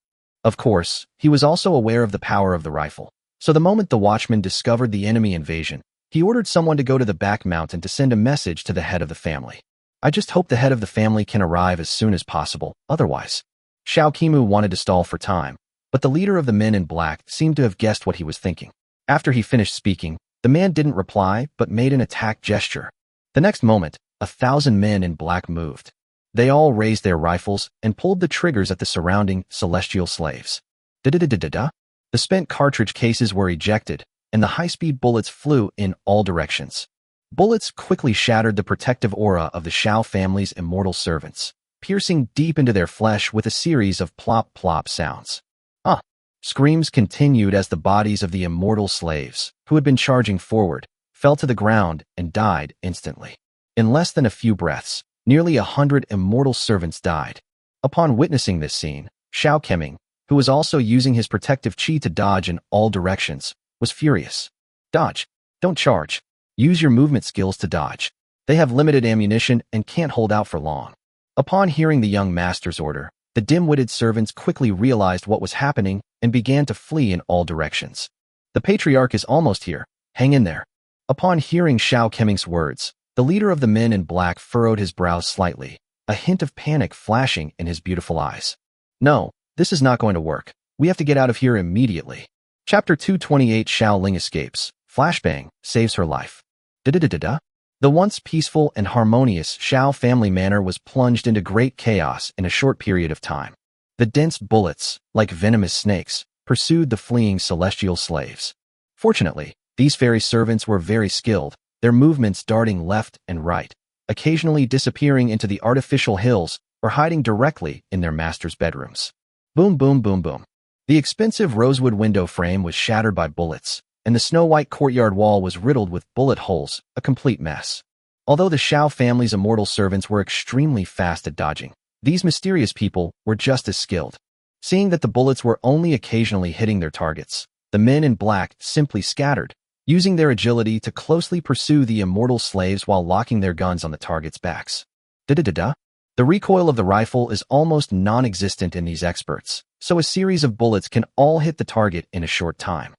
Of course, he was also aware of the power of the rifle, so the moment the watchman discovered the enemy invasion, he ordered someone to go to the back mountain to send a message to the head of the family. I just hope the head of the family can arrive as soon as possible, otherwise. Xiao Kemu wanted to stall for time, but the leader of the men in black seemed to have guessed what he was thinking. After he finished speaking, the man didn't reply but made an attack gesture. The next moment, 1,000 men in black moved. They all raised their rifles and pulled the triggers at the surrounding celestial slaves. Da-da-da-da-da-da. The spent cartridge cases were ejected, and the high-speed bullets flew in all directions. Bullets quickly shattered the protective aura of the Xiao family's immortal servants, piercing deep into their flesh with a series of plop-plop sounds. Screams continued as the bodies of the immortal slaves, who had been charging forward, fell to the ground and died instantly. In less than a few breaths, nearly 100 immortal servants died. Upon witnessing this scene, Xiao Keming, who was also using his protective qi to dodge in all directions, was furious. Dodge. Don't charge. Use your movement skills to dodge. They have limited ammunition and can't hold out for long. Upon hearing the young master's order, the dim-witted servants quickly realized what was happening and began to flee in all directions. The patriarch is almost here. Hang in there. Upon hearing Xiao Keming's words, the leader of the men in black furrowed his brows slightly, a hint of panic flashing in his beautiful eyes. No, this is not going to work. We have to get out of here immediately. Chapter 228 Xiao Ling escapes. Flashbang saves her life. Da-da-da-da-da. The once peaceful and harmonious Xiao family manor was plunged into great chaos in a short period of time. The dense bullets, like venomous snakes, pursued the fleeing celestial slaves. Fortunately, these fairy servants were very skilled, their movements darting left and right, occasionally disappearing into the artificial hills or hiding directly in their master's bedrooms. Boom, boom, boom, boom. The expensive rosewood window frame was shattered by bullets, and the snow-white courtyard wall was riddled with bullet holes, a complete mess. Although the Xiao family's immortal servants were extremely fast at dodging, these mysterious people were just as skilled. Seeing that the bullets were only occasionally hitting their targets, the men in black simply scattered, using their agility to closely pursue the immortal slaves while locking their guns on the targets' backs. Da-da-da-da. The recoil of the rifle is almost non-existent in these experts, so a series of bullets can all hit the target in a short time.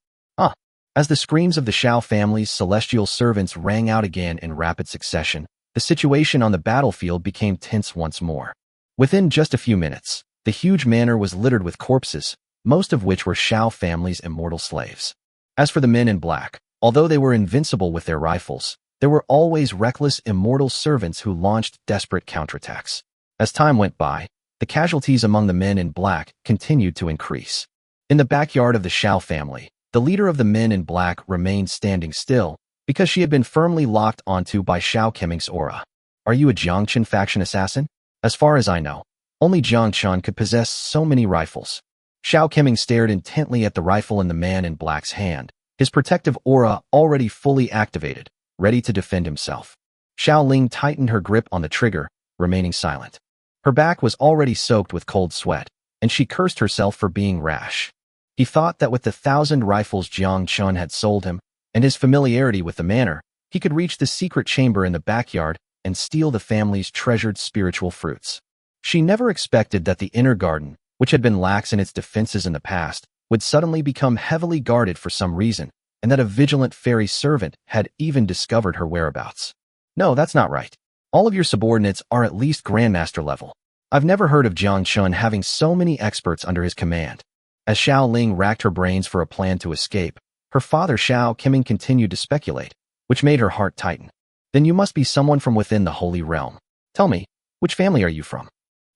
As the screams of the Xiao family's celestial servants rang out again in rapid succession, the situation on the battlefield became tense once more. Within just a few minutes, the huge manor was littered with corpses, most of which were Xiao family's immortal slaves. As for the men in black, although they were invincible with their rifles, there were always reckless immortal servants who launched desperate counterattacks. As time went by, the casualties among the men in black continued to increase. In the backyard of the Xiao family, the leader of the men in black remained standing still, because she had been firmly locked onto by Xiao Keming's aura. Are you a Jiang Chen faction assassin? As far as I know, only Jiang Chen could possess so many rifles. Xiao Keming stared intently at the rifle in the man in black's hand, his protective aura already fully activated, ready to defend himself. Xiao Ling tightened her grip on the trigger, remaining silent. Her back was already soaked with cold sweat, and she cursed herself for being rash. He thought that with the 1,000 rifles Jiang Chen had sold him, and his familiarity with the manor, He could reach the secret chamber in the backyard and steal the family's treasured spiritual fruits. She never expected that the inner garden, which had been lax in its defenses in the past, would suddenly become heavily guarded for some reason, and that a vigilant fairy servant had even discovered her whereabouts. No, that's not right. All of your subordinates are at least grandmaster level. I've never heard of Jiang Chen having so many experts under his command. As Xiao Ling racked her brains for a plan to escape, her father Xiao Qiming continued to speculate, which made her heart tighten. Then you must be someone from within the Holy Realm. Tell me, which family are you from?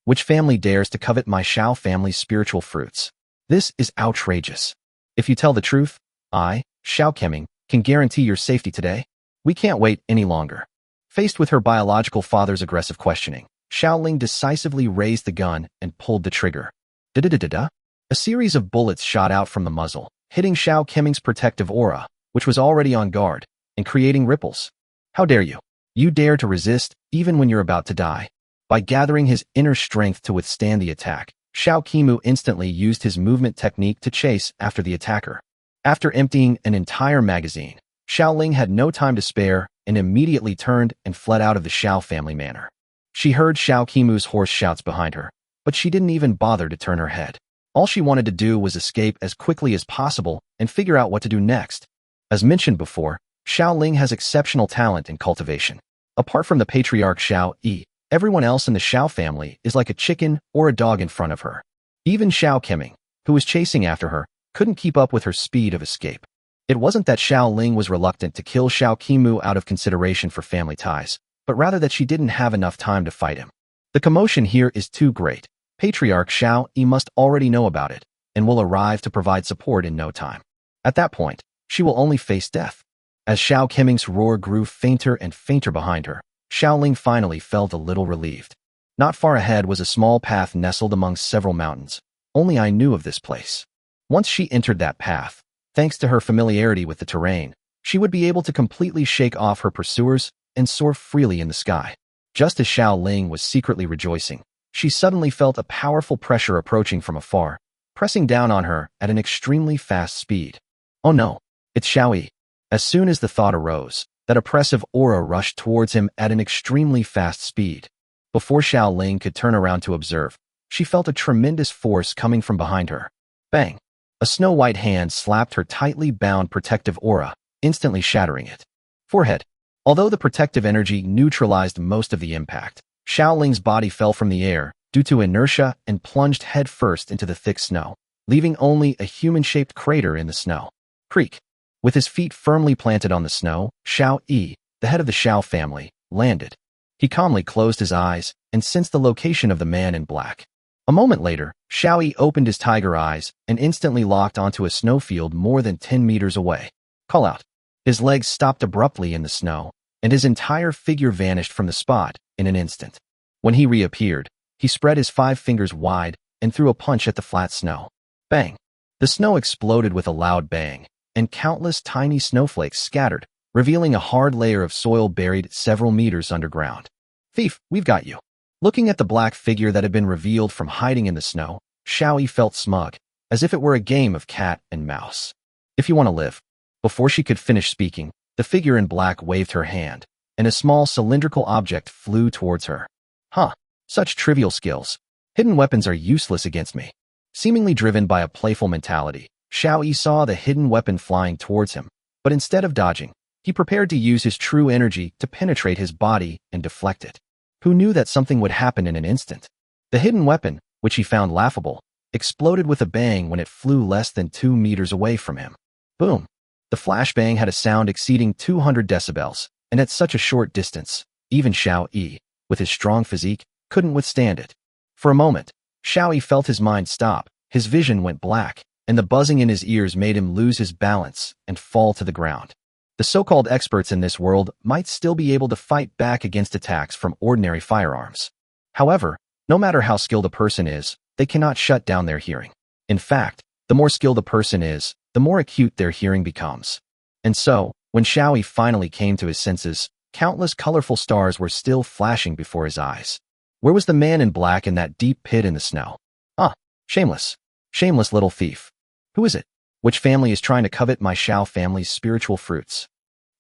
Which family dares to covet my Xiao family's spiritual fruits? This is outrageous. If you tell the truth, I, Xiao Qiming, can guarantee your safety today. We can't wait any longer. Faced with her biological father's aggressive questioning, Xiao Ling decisively raised the gun and pulled the trigger. Da-da-da-da-da. A series of bullets shot out from the muzzle, hitting Xiao Qiming's protective aura, which was already on guard, and creating ripples. How dare you? You dare to resist, even when you're about to die. By gathering his inner strength to withstand the attack, Xiao Qimu instantly used his movement technique to chase after the attacker. After emptying an entire magazine, Xiao Ling had no time to spare and immediately turned and fled out of the Xiao family manor. She heard Xiao Qimu's hoarse shouts behind her, but she didn't even bother to turn her head. All she wanted to do was escape as quickly as possible and figure out what to do next. As mentioned before, Xiao Ling has exceptional talent in cultivation. Apart from the patriarch Xiao Yi, everyone else in the Xiao family is like a chicken or a dog in front of her. Even Xiao Qiming, who was chasing after her, couldn't keep up with her speed of escape. It wasn't that Xiao Ling was reluctant to kill Xiao Qimu out of consideration for family ties, but rather that she didn't have enough time to fight him. The commotion here is too great. Patriarch Xiao Yi must already know about it, and will arrive to provide support in no time. At that point, she will only face death. As Xiao Qiming's roar grew fainter and fainter behind her, Xiao Ling finally felt a little relieved. Not far ahead was a small path nestled among several mountains. Only I knew of this place. Once she entered that path, thanks to her familiarity with the terrain, she would be able to completely shake off her pursuers and soar freely in the sky. Just as Xiao Ling was secretly rejoicing, she suddenly felt a powerful pressure approaching from afar, pressing down on her at an extremely fast speed. Oh no, it's Xiao Yi. As soon as the thought arose, that oppressive aura rushed towards him at an extremely fast speed. Before Xiao Ling could turn around to observe, she felt a tremendous force coming from behind her. Bang! A snow-white hand slapped her tightly bound protective aura, instantly shattering it. Forehead. Although the protective energy neutralized most of the impact, Xiao Ling's body fell from the air due to inertia and plunged headfirst into the thick snow, leaving only a human-shaped crater in the snow. Creak. With his feet firmly planted on the snow, Xiao Yi, the head of the Xiao family, landed. He calmly closed his eyes and sensed the location of the man in black. A moment later, Xiao Yi opened his tiger eyes and instantly locked onto a snowfield more than 10 meters away. Call out. His legs stopped abruptly in the snow, and his entire figure vanished from the spot in an instant. When he reappeared, he spread his 5 fingers wide and threw a punch at the flat snow. Bang! The snow exploded with a loud bang, and countless tiny snowflakes scattered, revealing a hard layer of soil buried several meters underground. Thief, we've got you. Looking at the black figure that had been revealed from hiding in the snow, Xiao Yi felt smug, as if it were a game of cat and mouse. If you want to live. Before she could finish speaking, the figure in black waved her hand, and a small cylindrical object flew towards her. Huh, such trivial skills. Hidden weapons are useless against me. Seemingly driven by a playful mentality, Xiao Yi saw the hidden weapon flying towards him, but instead of dodging, he prepared to use his true energy to penetrate his body and deflect it. Who knew that something would happen in an instant? The hidden weapon, which he found laughable, exploded with a bang when it flew less than 2 meters away from him. Boom! The flashbang had a sound exceeding 200 decibels, and at such a short distance, even Xiao Yi, with his strong physique, couldn't withstand it. For a moment, Xiao Yi felt his mind stop, his vision went black, and the buzzing in his ears made him lose his balance and fall to the ground. The so-called experts in this world might still be able to fight back against attacks from ordinary firearms. However, no matter how skilled a person is, they cannot shut down their hearing. In fact, the more skilled a person is, the more acute their hearing becomes. And so, when Xiao Yi finally came to his senses, countless colorful stars were still flashing before his eyes. Where was the man in black in that deep pit in the snow? Ah, shameless. Shameless little thief. Who is it? Which family is trying to covet my Xiao family's spiritual fruits?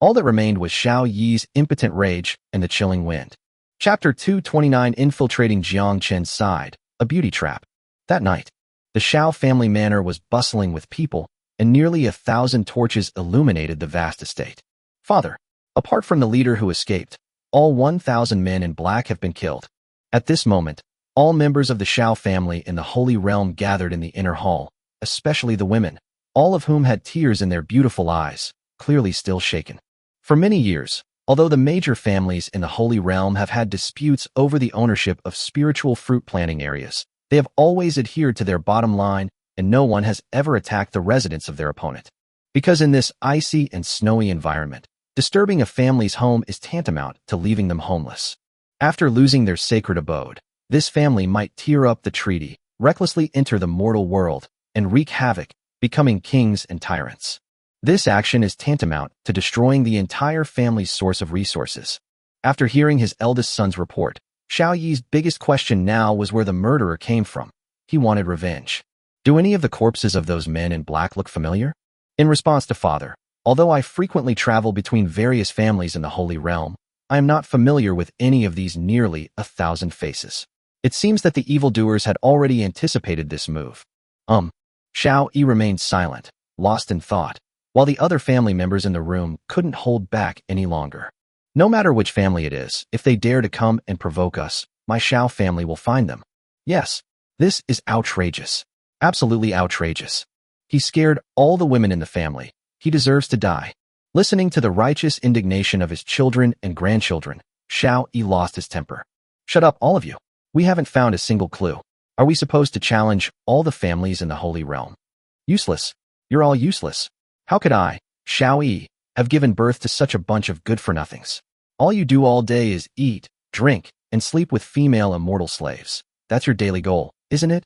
All that remained was Xiao Yi's impotent rage and the chilling wind. Chapter 229: Infiltrating Jiang Chen's side, a beauty trap. That night, the Xiao family manor was bustling with people, and nearly 1,000 torches illuminated the vast estate. Father, apart from the leader who escaped, all 1,000 men in black have been killed. At this moment, all members of the Xiao family in the Holy Realm gathered in the inner hall, especially the women, all of whom had tears in their beautiful eyes, clearly still shaken. For many years, although the major families in the Holy Realm have had disputes over the ownership of spiritual fruit planting areas, they have always adhered to their bottom line, and no one has ever attacked the residents of their opponent. Because in this icy and snowy environment, disturbing a family's home is tantamount to leaving them homeless. After losing their sacred abode, this family might tear up the treaty, recklessly enter the mortal world, and wreak havoc, becoming kings and tyrants. This action is tantamount to destroying the entire family's source of resources. After hearing his eldest son's report, Xiao Yi's biggest question now was where the murderer came from. He wanted revenge. Do any of the corpses of those men in black look familiar? In response to Father, although I frequently travel between various families in the Holy Realm, I am not familiar with any of these nearly 1,000 faces. It seems that the evildoers had already anticipated this move. Xiao Yi remained silent, lost in thought, while the other family members in the room couldn't hold back any longer. No matter which family it is, if they dare to come and provoke us, my Xiao family will find them. Yes, this is outrageous. Absolutely outrageous. He scared all the women in the family. He deserves to die. Listening to the righteous indignation of his children and grandchildren, Xiao Yi lost his temper. Shut up, all of you. We haven't found a single clue. Are we supposed to challenge all the families in the Holy Realm? Useless. You're all useless. How could I, Xiao Yi, have given birth to such a bunch of good-for-nothings? All you do all day is eat, drink, and sleep with female immortal slaves. That's your daily goal, isn't it?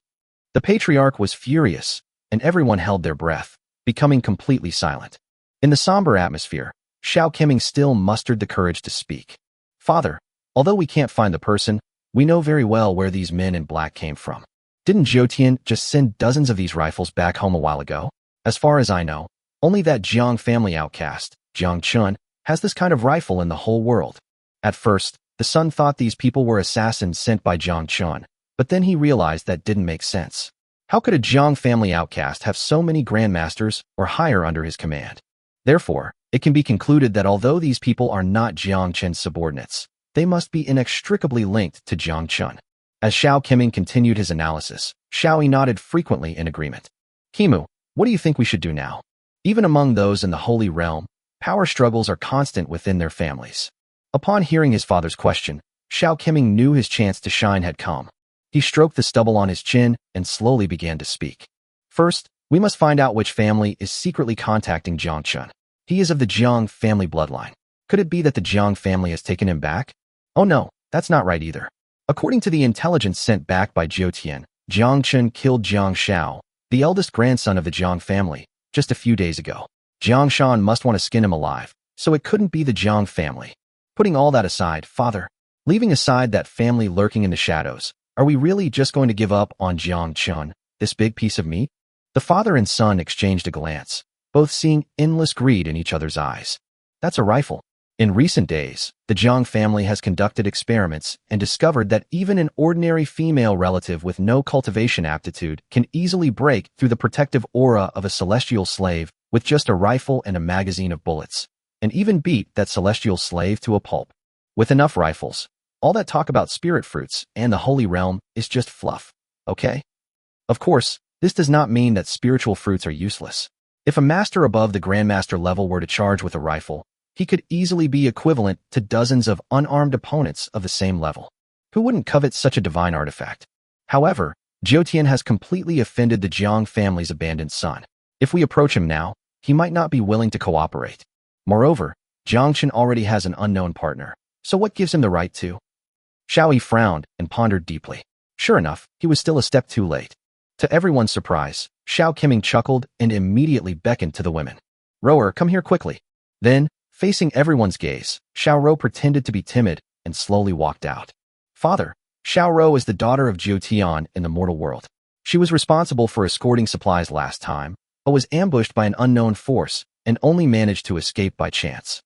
The patriarch was furious, and everyone held their breath, becoming completely silent. In the somber atmosphere, Xiao Qiming still mustered the courage to speak. Father, although we can't find the person, we know very well where these men in black came from. Didn't Jiutian just send dozens of these rifles back home a while ago? As far as I know, only that Jiang family outcast, Jiang Chen, has this kind of rifle in the whole world. At first, the son thought these people were assassins sent by Jiang Chen, but then he realized that didn't make sense. How could a Jiang family outcast have so many grandmasters or higher under his command? Therefore, it can be concluded that although these people are not Jiang Chen's subordinates, they must be inextricably linked to Jiang Chen. As Xiao Qiming continued his analysis, Xiao Yi nodded frequently in agreement. Kimu, what do you think we should do now? Even among those in the Holy Realm, power struggles are constant within their families. Upon hearing his father's question, Xiao Qiming knew his chance to shine had come. He stroked the stubble on his chin and slowly began to speak. First, we must find out which family is secretly contacting Jiang Chen. He is of the Jiang family bloodline. Could it be that the Jiang family has taken him back? Oh no, that's not right either. According to the intelligence sent back by Jiutian, Jiang Chen killed Jiang Xiao, the eldest grandson of the Jiang family, just a few days ago. Jiang Shan must want to skin him alive, so it couldn't be the Jiang family. Putting all that aside, Father, leaving aside that family lurking in the shadows, are we really just going to give up on Jiang Chen, this big piece of meat? The father and son exchanged a glance, both seeing endless greed in each other's eyes. That's a rifle. In recent days, the Jiang family has conducted experiments and discovered that even an ordinary female relative with no cultivation aptitude can easily break through the protective aura of a celestial slave with just a rifle and a magazine of bullets, and even beat that celestial slave to a pulp. With enough rifles, all that talk about spirit fruits and the Holy Realm is just fluff, okay? Of course, this does not mean that spiritual fruits are useless. If a master above the grandmaster level were to charge with a rifle, he could easily be equivalent to dozens of unarmed opponents of the same level. Who wouldn't covet such a divine artifact? However, Jiutian has completely offended the Jiang family's abandoned son. If we approach him now, he might not be willing to cooperate. Moreover, Jiang Chen already has an unknown partner, so what gives him the right to? Xiao Yi frowned and pondered deeply. Sure enough, he was still a step too late. To everyone's surprise, Xiao Qiming chuckled and immediately beckoned to the women. Rower, come here quickly. Then, facing everyone's gaze, Xiao Ro pretended to be timid and slowly walked out. Father, Xiao Ro is the daughter of Jiutian in the mortal world. She was responsible for escorting supplies last time, but was ambushed by an unknown force and only managed to escape by chance.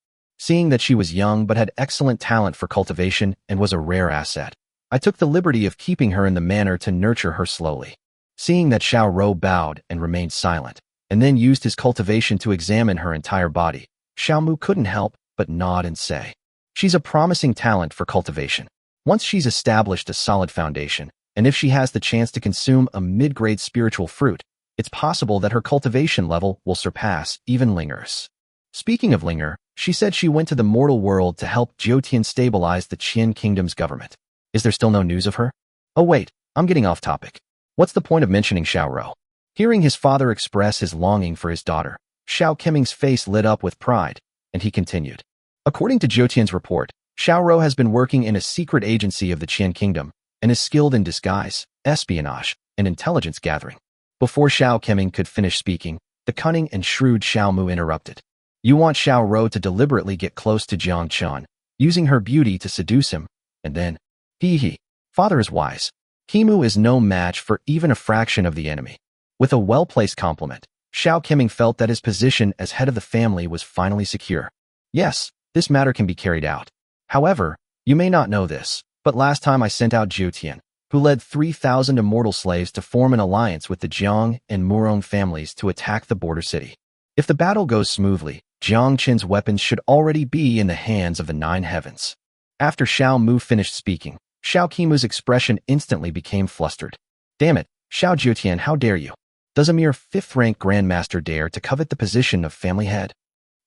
Seeing that she was young but had excellent talent for cultivation and was a rare asset, I took the liberty of keeping her in the manner to nurture her slowly. Seeing that Xiao Rou bowed and remained silent, and then used his cultivation to examine her entire body, Xiao Mu couldn't help but nod and say, "She's a promising talent for cultivation. Once she's established a solid foundation, and if she has the chance to consume a mid-grade spiritual fruit, it's possible that her cultivation level will surpass even Linger's." Speaking of Linger, she said she went to the mortal world to help Jiutian stabilize the Qian kingdom's government. Is there still no news of her? Oh wait, I'm getting off topic. What's the point of mentioning Xiao Rou? Hearing his father express his longing for his daughter, Xiao Keming's face lit up with pride, and he continued. According to Jiutian's report, Xiao Rou has been working in a secret agency of the Qian kingdom and is skilled in disguise, espionage, and intelligence gathering. Before Xiao Keming could finish speaking, the cunning and shrewd Xiao Mu interrupted. You want Xiao Rou to deliberately get close to Jiang Chen, using her beauty to seduce him, and then, father is wise. Kimu is no match for even a fraction of the enemy. With a well-placed compliment, Xiao Keming felt that his position as head of the family was finally secure. Yes, this matter can be carried out. However, you may not know this, but last time I sent out Jiutian, who led 3,000 immortal slaves to form an alliance with the Jiang and Murong families to attack the border city. If the battle goes smoothly, Jiang Chen's weapons should already be in the hands of the Nine Heavens. After Xiao Mu finished speaking, Xiao Kimu's expression instantly became flustered. Damn it, Xiao Jiutian, how dare you? Does a mere 5th-rank grandmaster dare to covet the position of family head?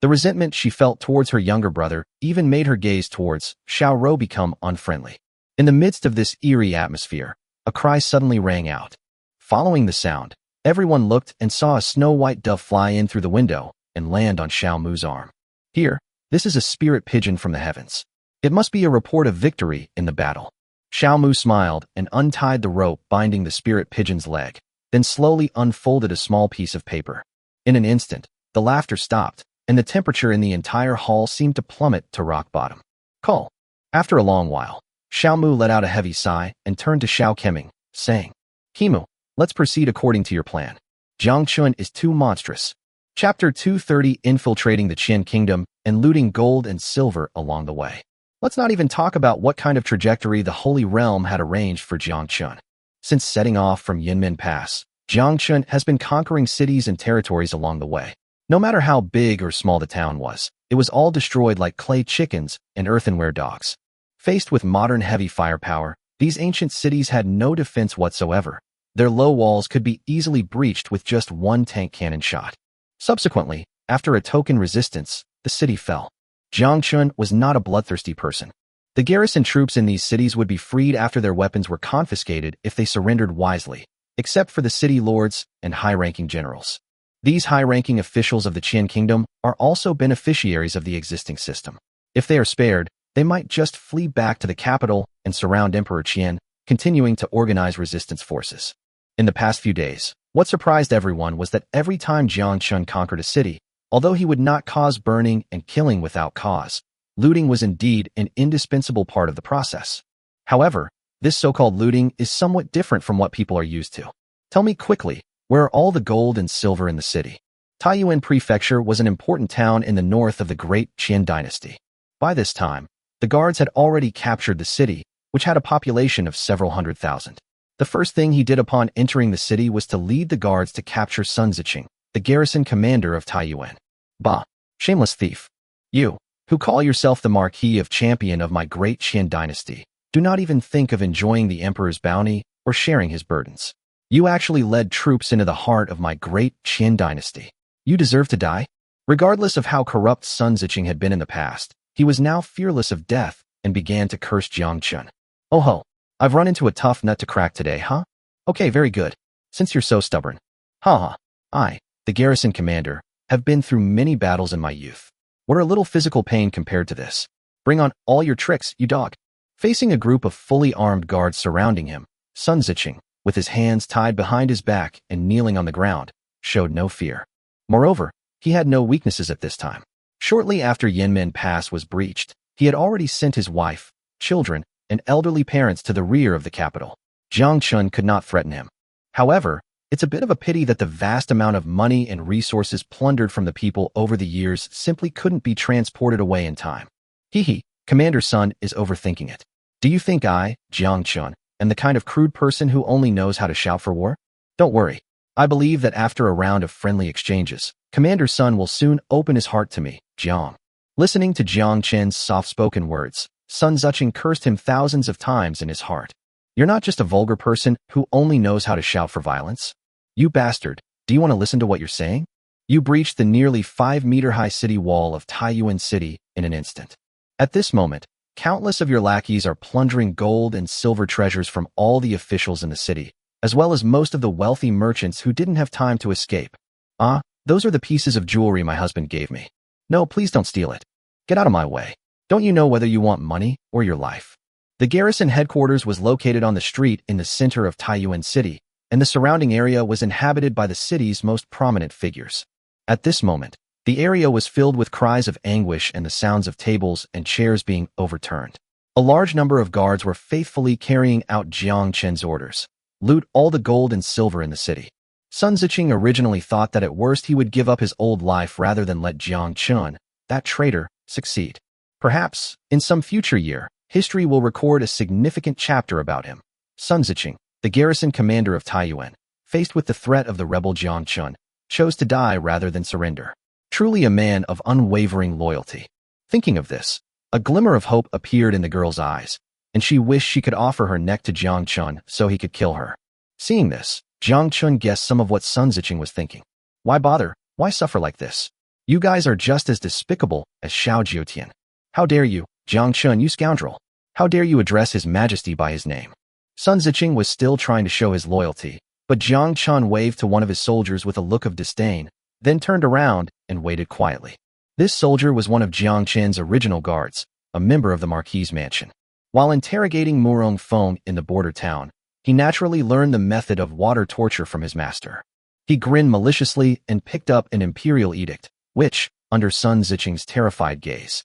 The resentment she felt towards her younger brother even made her gaze towards Xiao Rou become unfriendly. In the midst of this eerie atmosphere, a cry suddenly rang out. Following the sound, everyone looked and saw a snow-white dove fly in through the window and land on Xiao Mu's arm. Here, this is a spirit pigeon from the heavens. It must be a report of victory in the battle. Xiao Mu smiled and untied the rope binding the spirit pigeon's leg, then slowly unfolded a small piece of paper. In an instant, the laughter stopped, and the temperature in the entire hall seemed to plummet to rock bottom. Call. After a long while, Xiao Mu let out a heavy sigh and turned to Xiao Keming, saying, Kimu, let's proceed according to your plan. Jiang Chen is too monstrous. Chapter 230, Infiltrating the Qian Kingdom and Looting Gold and Silver along the way. Let's not even talk about what kind of trajectory the Holy Realm had arranged for Jiang Chen. Since setting off from Yinmen Pass, Jiang Chen has been conquering cities and territories along the way. No matter how big or small the town was, it was all destroyed like clay chickens and earthenware dogs. Faced with modern heavy firepower, these ancient cities had no defense whatsoever. Their low walls could be easily breached with just one tank cannon shot. Subsequently, after a token resistance, the city fell. Jiang Chen was not a bloodthirsty person. The garrison troops in these cities would be freed after their weapons were confiscated if they surrendered wisely, except for the city lords and high-ranking generals. These high-ranking officials of the Qian Kingdom are also beneficiaries of the existing system. If they are spared, they might just flee back to the capital and surround Emperor Qian, continuing to organize resistance forces. In the past few days, what surprised everyone was that every time Jiang Chen conquered a city, although he would not cause burning and killing without cause, looting was indeed an indispensable part of the process. However, this so-called looting is somewhat different from what people are used to. Tell me quickly, where are all the gold and silver in the city? Taiyuan Prefecture was an important town in the north of the Great Qian dynasty. By this time, the guards had already captured the city, which had a population of several 100,000. The first thing he did upon entering the city was to lead the guards to capture Sun Ziqing, the garrison commander of Taiyuan. Bah, shameless thief. You, who call yourself the Marquis of Champion of my Great Qian dynasty, do not even think of enjoying the emperor's bounty or sharing his burdens. You actually led troops into the heart of my Great Qian dynasty. You deserve to die. Regardless of how corrupt Sun Ziqing had been in the past, he was now fearless of death and began to curse Jiang Chen. Oh ho, I've run into a tough nut to crack today, huh? Okay, very good. Since you're so stubborn. Haha, I, the garrison commander, have been through many battles in my youth. What are a little physical pain compared to this? Bring on all your tricks, you dog. Facing a group of fully armed guards surrounding him, Sun Ziqing, with his hands tied behind his back and kneeling on the ground, showed no fear. Moreover, he had no weaknesses at this time. Shortly after Yinmen Pass was breached, he had already sent his wife, children, and elderly parents to the rear of the capital. Jiang Chen could not threaten him. However, It's a bit of a pity that the vast amount of money and resources plundered from the people over the years simply couldn't be transported away in time. Hehe, Commander Sun is overthinking it. Do you think I, Jiang Chen, am the kind of crude person who only knows how to shout for war? Don't worry. I believe that after a round of friendly exchanges, Commander Sun will soon open his heart to me, Jiang. Listening to Jiang Chen's soft-spoken words, Sun Zicheng cursed him thousands of times in his heart. You're not just a vulgar person who only knows how to shout for violence. You bastard, do you want to listen to what you're saying? You breached the nearly 5-meter-high city wall of Taiyuan City in an instant. At this moment, countless of your lackeys are plundering gold and silver treasures from all the officials in the city, as well as most of the wealthy merchants who didn't have time to escape. Ah, those are the pieces of jewelry my husband gave me. No, please don't steal it. Get out of my way. Don't you know whether you want money or your life? The garrison headquarters was located on the street in the center of Taiyuan City, and the surrounding area was inhabited by the city's most prominent figures. At this moment, the area was filled with cries of anguish and the sounds of tables and chairs being overturned. A large number of guards were faithfully carrying out Jiang Chen's orders. Loot all the gold and silver in the city. Sun Zicheng originally thought that at worst he would give up his old life rather than let Jiang Chen, that traitor, succeed. Perhaps, in some future year, history will record a significant chapter about him. Sun Zicheng, the garrison commander of Taiyuan, faced with the threat of the rebel Jiang Chen, chose to die rather than surrender. Truly a man of unwavering loyalty. Thinking of this, a glimmer of hope appeared in the girl's eyes, and she wished she could offer her neck to Jiang Chen so he could kill her. Seeing this, Jiang Chen guessed some of what Sun Zicheng was thinking. Why bother? Why suffer like this? You guys are just as despicable as Xiao Jiutian. How dare you, Jiang Chen, you scoundrel? How dare you address His Majesty by his name? Sun Zicheng was still trying to show his loyalty, but Jiang Chen waved to one of his soldiers with a look of disdain, then turned around and waited quietly. This soldier was one of Jiang Chen's original guards, a member of the Marquis's mansion. While interrogating Murong Feng in the border town, he naturally learned the method of water torture from his master. He grinned maliciously and picked up an imperial edict, which, under Sun Zicheng's terrified gaze.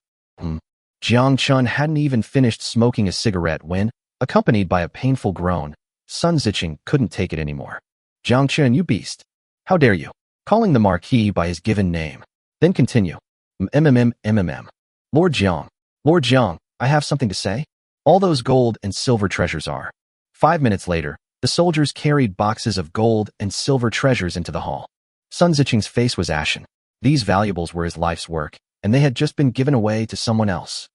Jiang Chen hadn't even finished smoking a cigarette when, accompanied by a painful groan, Sun Zicheng couldn't take it anymore. Jiang Chen, you beast! How dare you! Calling the Marquis by his given name. Then continue. Lord Jiang, I have something to say. All those gold and silver treasures are. 5 minutes later, the soldiers carried boxes of gold and silver treasures into the hall. Sun Zicheng's face was ashen. These valuables were his life's work, and they had just been given away to someone else.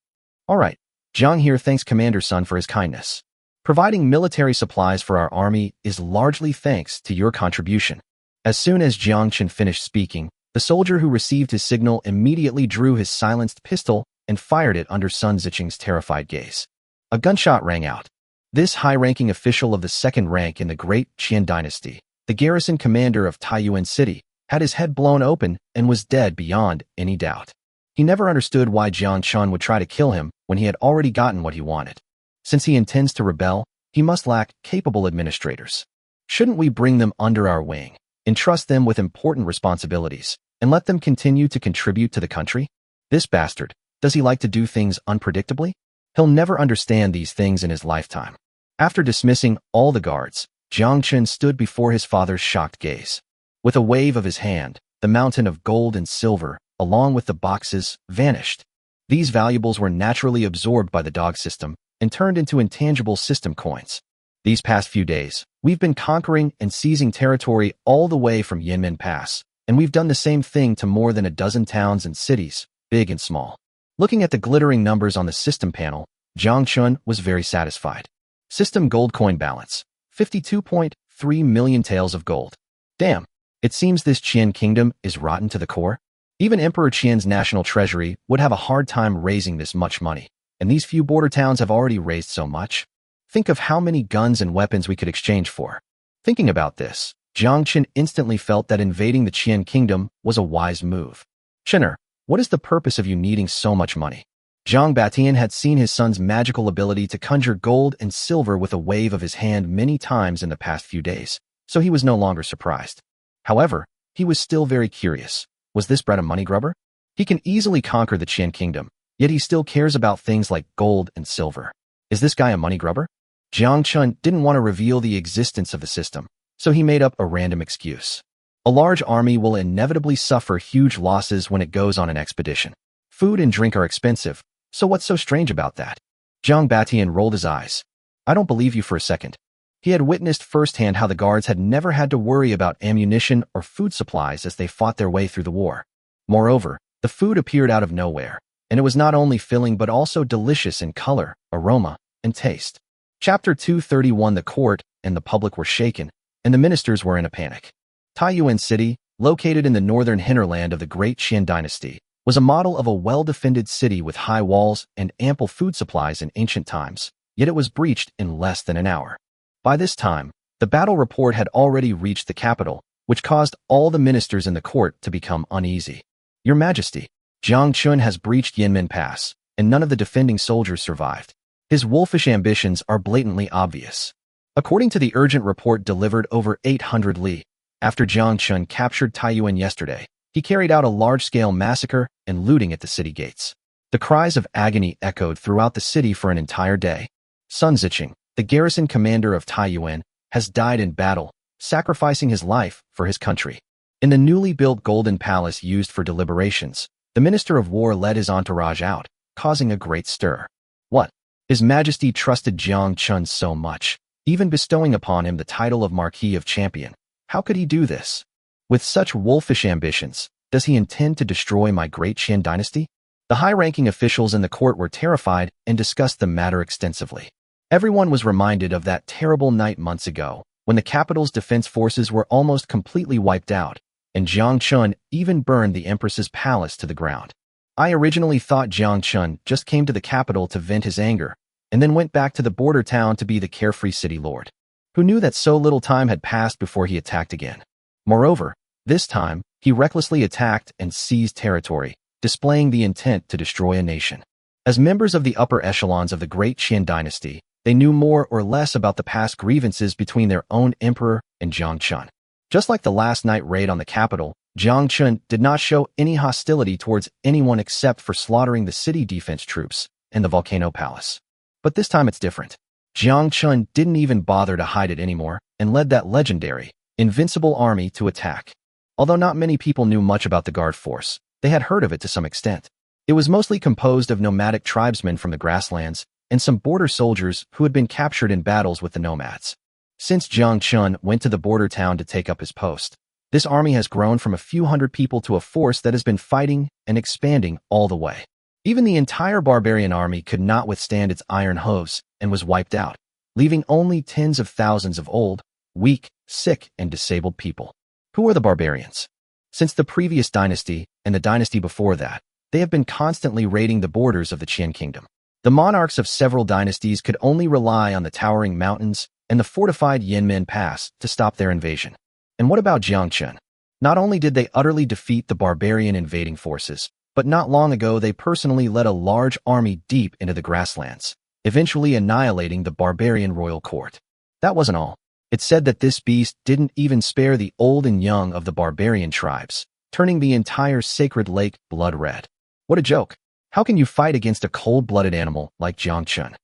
All right, Jiang here thanks Commander Sun for his kindness. Providing military supplies for our army is largely thanks to your contribution. As soon as Jiang Chen finished speaking, the soldier who received his signal immediately drew his silenced pistol and fired it under Sun Zicheng's terrified gaze. A gunshot rang out. This high-ranking official of the second rank in the Great Qian dynasty, the garrison commander of Taiyuan City, had his head blown open and was dead beyond any doubt. He never understood why Jiang Chen would try to kill him when he had already gotten what he wanted. Since he intends to rebel, he must lack capable administrators. Shouldn't we bring them under our wing, entrust them with important responsibilities, and let them continue to contribute to the country? This bastard, does he like to do things unpredictably? He'll never understand these things in his lifetime. After dismissing all the guards, Jiang Chen stood before his father's shocked gaze. With a wave of his hand, the mountain of gold and silver, along with the boxes, vanished. These valuables were naturally absorbed by the dog system and turned into intangible system coins. These past few days, we've been conquering and seizing territory all the way from Yanmen Pass, and we've done the same thing to more than a dozen towns and cities, big and small. Looking at the glittering numbers on the system panel, Jiang Chen was very satisfied. System gold coin balance, 52.3 million taels of gold. Damn, it seems this Qian kingdom is rotten to the core. Even Emperor Qian's national treasury would have a hard time raising this much money, and these few border towns have already raised so much. Think of how many guns and weapons we could exchange for. Thinking about this, Jiang Chen instantly felt that invading the Qian kingdom was a wise move. Chener, what is the purpose of you needing so much money? Jiang Batian had seen his son's magical ability to conjure gold and silver with a wave of his hand many times in the past few days, so he was no longer surprised. However, he was still very curious. Was this brat a money grubber? He can easily conquer the Qian kingdom, yet he still cares about things like gold and silver. Is this guy a money grubber? Jiang Chen didn't want to reveal the existence of the system, So he made up a random excuse. A large army will inevitably suffer huge losses when it goes on an expedition. Food and drink are expensive, so what's so strange about that? Jiang Batian rolled his eyes. I don't believe you for a second. He had witnessed firsthand how the guards had never had to worry about ammunition or food supplies as they fought their way through the war. Moreover, the food appeared out of nowhere, and it was not only filling but also delicious in color, aroma, and taste. Chapter 231. The court and the public were shaken, and the ministers were in a panic. Taiyuan City, located in the northern hinterland of the Great Qian dynasty, was a model of a well-defended city with high walls and ample food supplies in ancient times, yet it was breached in less than an hour. By this time, the battle report had already reached the capital, which caused all the ministers in the court to become uneasy. Your Majesty, Jiang Chen has breached Yanmen Pass, and none of the defending soldiers survived. His wolfish ambitions are blatantly obvious. According to the urgent report delivered over 800 li, after Jiang Chen captured Taiyuan yesterday, he carried out a large-scale massacre and looting at the city gates. The cries of agony echoed throughout the city for an entire day. Sun Ziqing, the garrison commander of Taiyuan, has died in battle, sacrificing his life for his country. In the newly built Golden Palace used for deliberations, the Minister of War led his entourage out, causing a great stir. What? His Majesty trusted Jiang Chen so much, even bestowing upon him the title of Marquis of Champion. How could he do this? With such wolfish ambitions, does he intend to destroy my Great Qian dynasty? The high-ranking officials in the court were terrified and discussed the matter extensively. Everyone was reminded of that terrible night months ago, when the capital's defense forces were almost completely wiped out, and Jiang Chen even burned the Empress's palace to the ground. I originally thought Jiang Chen just came to the capital to vent his anger, and then went back to the border town to be the carefree city lord. Who knew that so little time had passed before he attacked again? Moreover, this time, he recklessly attacked and seized territory, displaying the intent to destroy a nation. As members of the upper echelons of the Great Qian dynasty, they knew more or less about the past grievances between their own emperor and Jiang Chen. Just like the last night raid on the capital, Jiang Chen did not show any hostility towards anyone except for slaughtering the city defense troops and the volcano palace. But this time it's different. Jiang Chen didn't even bother to hide it anymore and led that legendary, invincible army to attack. Although not many people knew much about the guard force, they had heard of it to some extent. It was mostly composed of nomadic tribesmen from the grasslands and some border soldiers who had been captured in battles with the nomads. Since Jiang Chen went to the border town to take up his post, this army has grown from a few hundred people to a force that has been fighting and expanding all the way. Even the entire barbarian army could not withstand its iron hooves and was wiped out, leaving only tens of thousands of old, weak, sick, and disabled people. Who are the barbarians? Since the previous dynasty and the dynasty before that, they have been constantly raiding the borders of the Qian kingdom. The monarchs of several dynasties could only rely on the towering mountains and the fortified Yanmen Pass to stop their invasion. And what about Jiang Chen? Not only did they utterly defeat the barbarian invading forces, but not long ago they personally led a large army deep into the grasslands, eventually annihilating the barbarian royal court. That wasn't all. It said that this beast didn't even spare the old and young of the barbarian tribes, turning the entire sacred lake blood red. What a joke. How can you fight against a cold-blooded animal like Jiang Chen?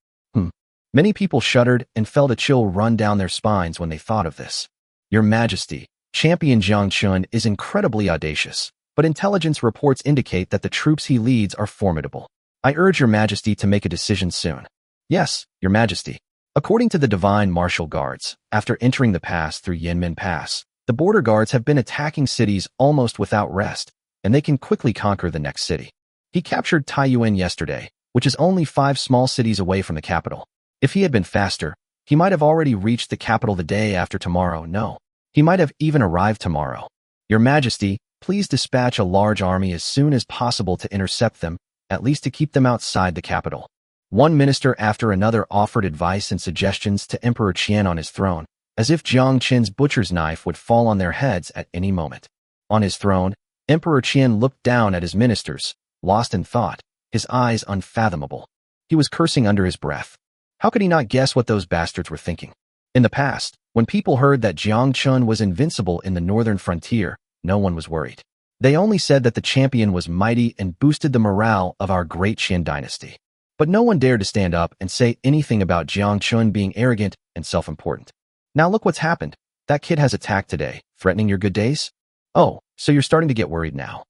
Many people shuddered and felt a chill run down their spines when they thought of this. Your Majesty, Champion Jiang Chen is incredibly audacious, but intelligence reports indicate that the troops he leads are formidable. I urge Your Majesty to make a decision soon. Yes, Your Majesty. According to the Divine Martial Guards, after entering the pass through Yanmen Pass, the border guards have been attacking cities almost without rest, and they can quickly conquer the next city. He captured Taiyuan yesterday, which is only 5 small cities away from the capital. If he had been faster, he might have already reached the capital the day after tomorrow. No, he might have even arrived tomorrow. Your Majesty, please dispatch a large army as soon as possible to intercept them, at least to keep them outside the capital. One minister after another offered advice and suggestions to Emperor Qian on his throne, as if Jiang Chen's butcher's knife would fall on their heads at any moment. On his throne, Emperor Qian looked down at his ministers, lost in thought, his eyes unfathomable. He was cursing under his breath. How could he not guess what those bastards were thinking? In the past, when people heard that Jiang Chen was invincible in the northern frontier, no one was worried. They only said that the champion was mighty and boosted the morale of our Great Qian dynasty. But no one dared to stand up and say anything about Jiang Chen being arrogant and self-important. Now look what's happened. That kid has attacked today, threatening your good days? Oh, so you're starting to get worried now.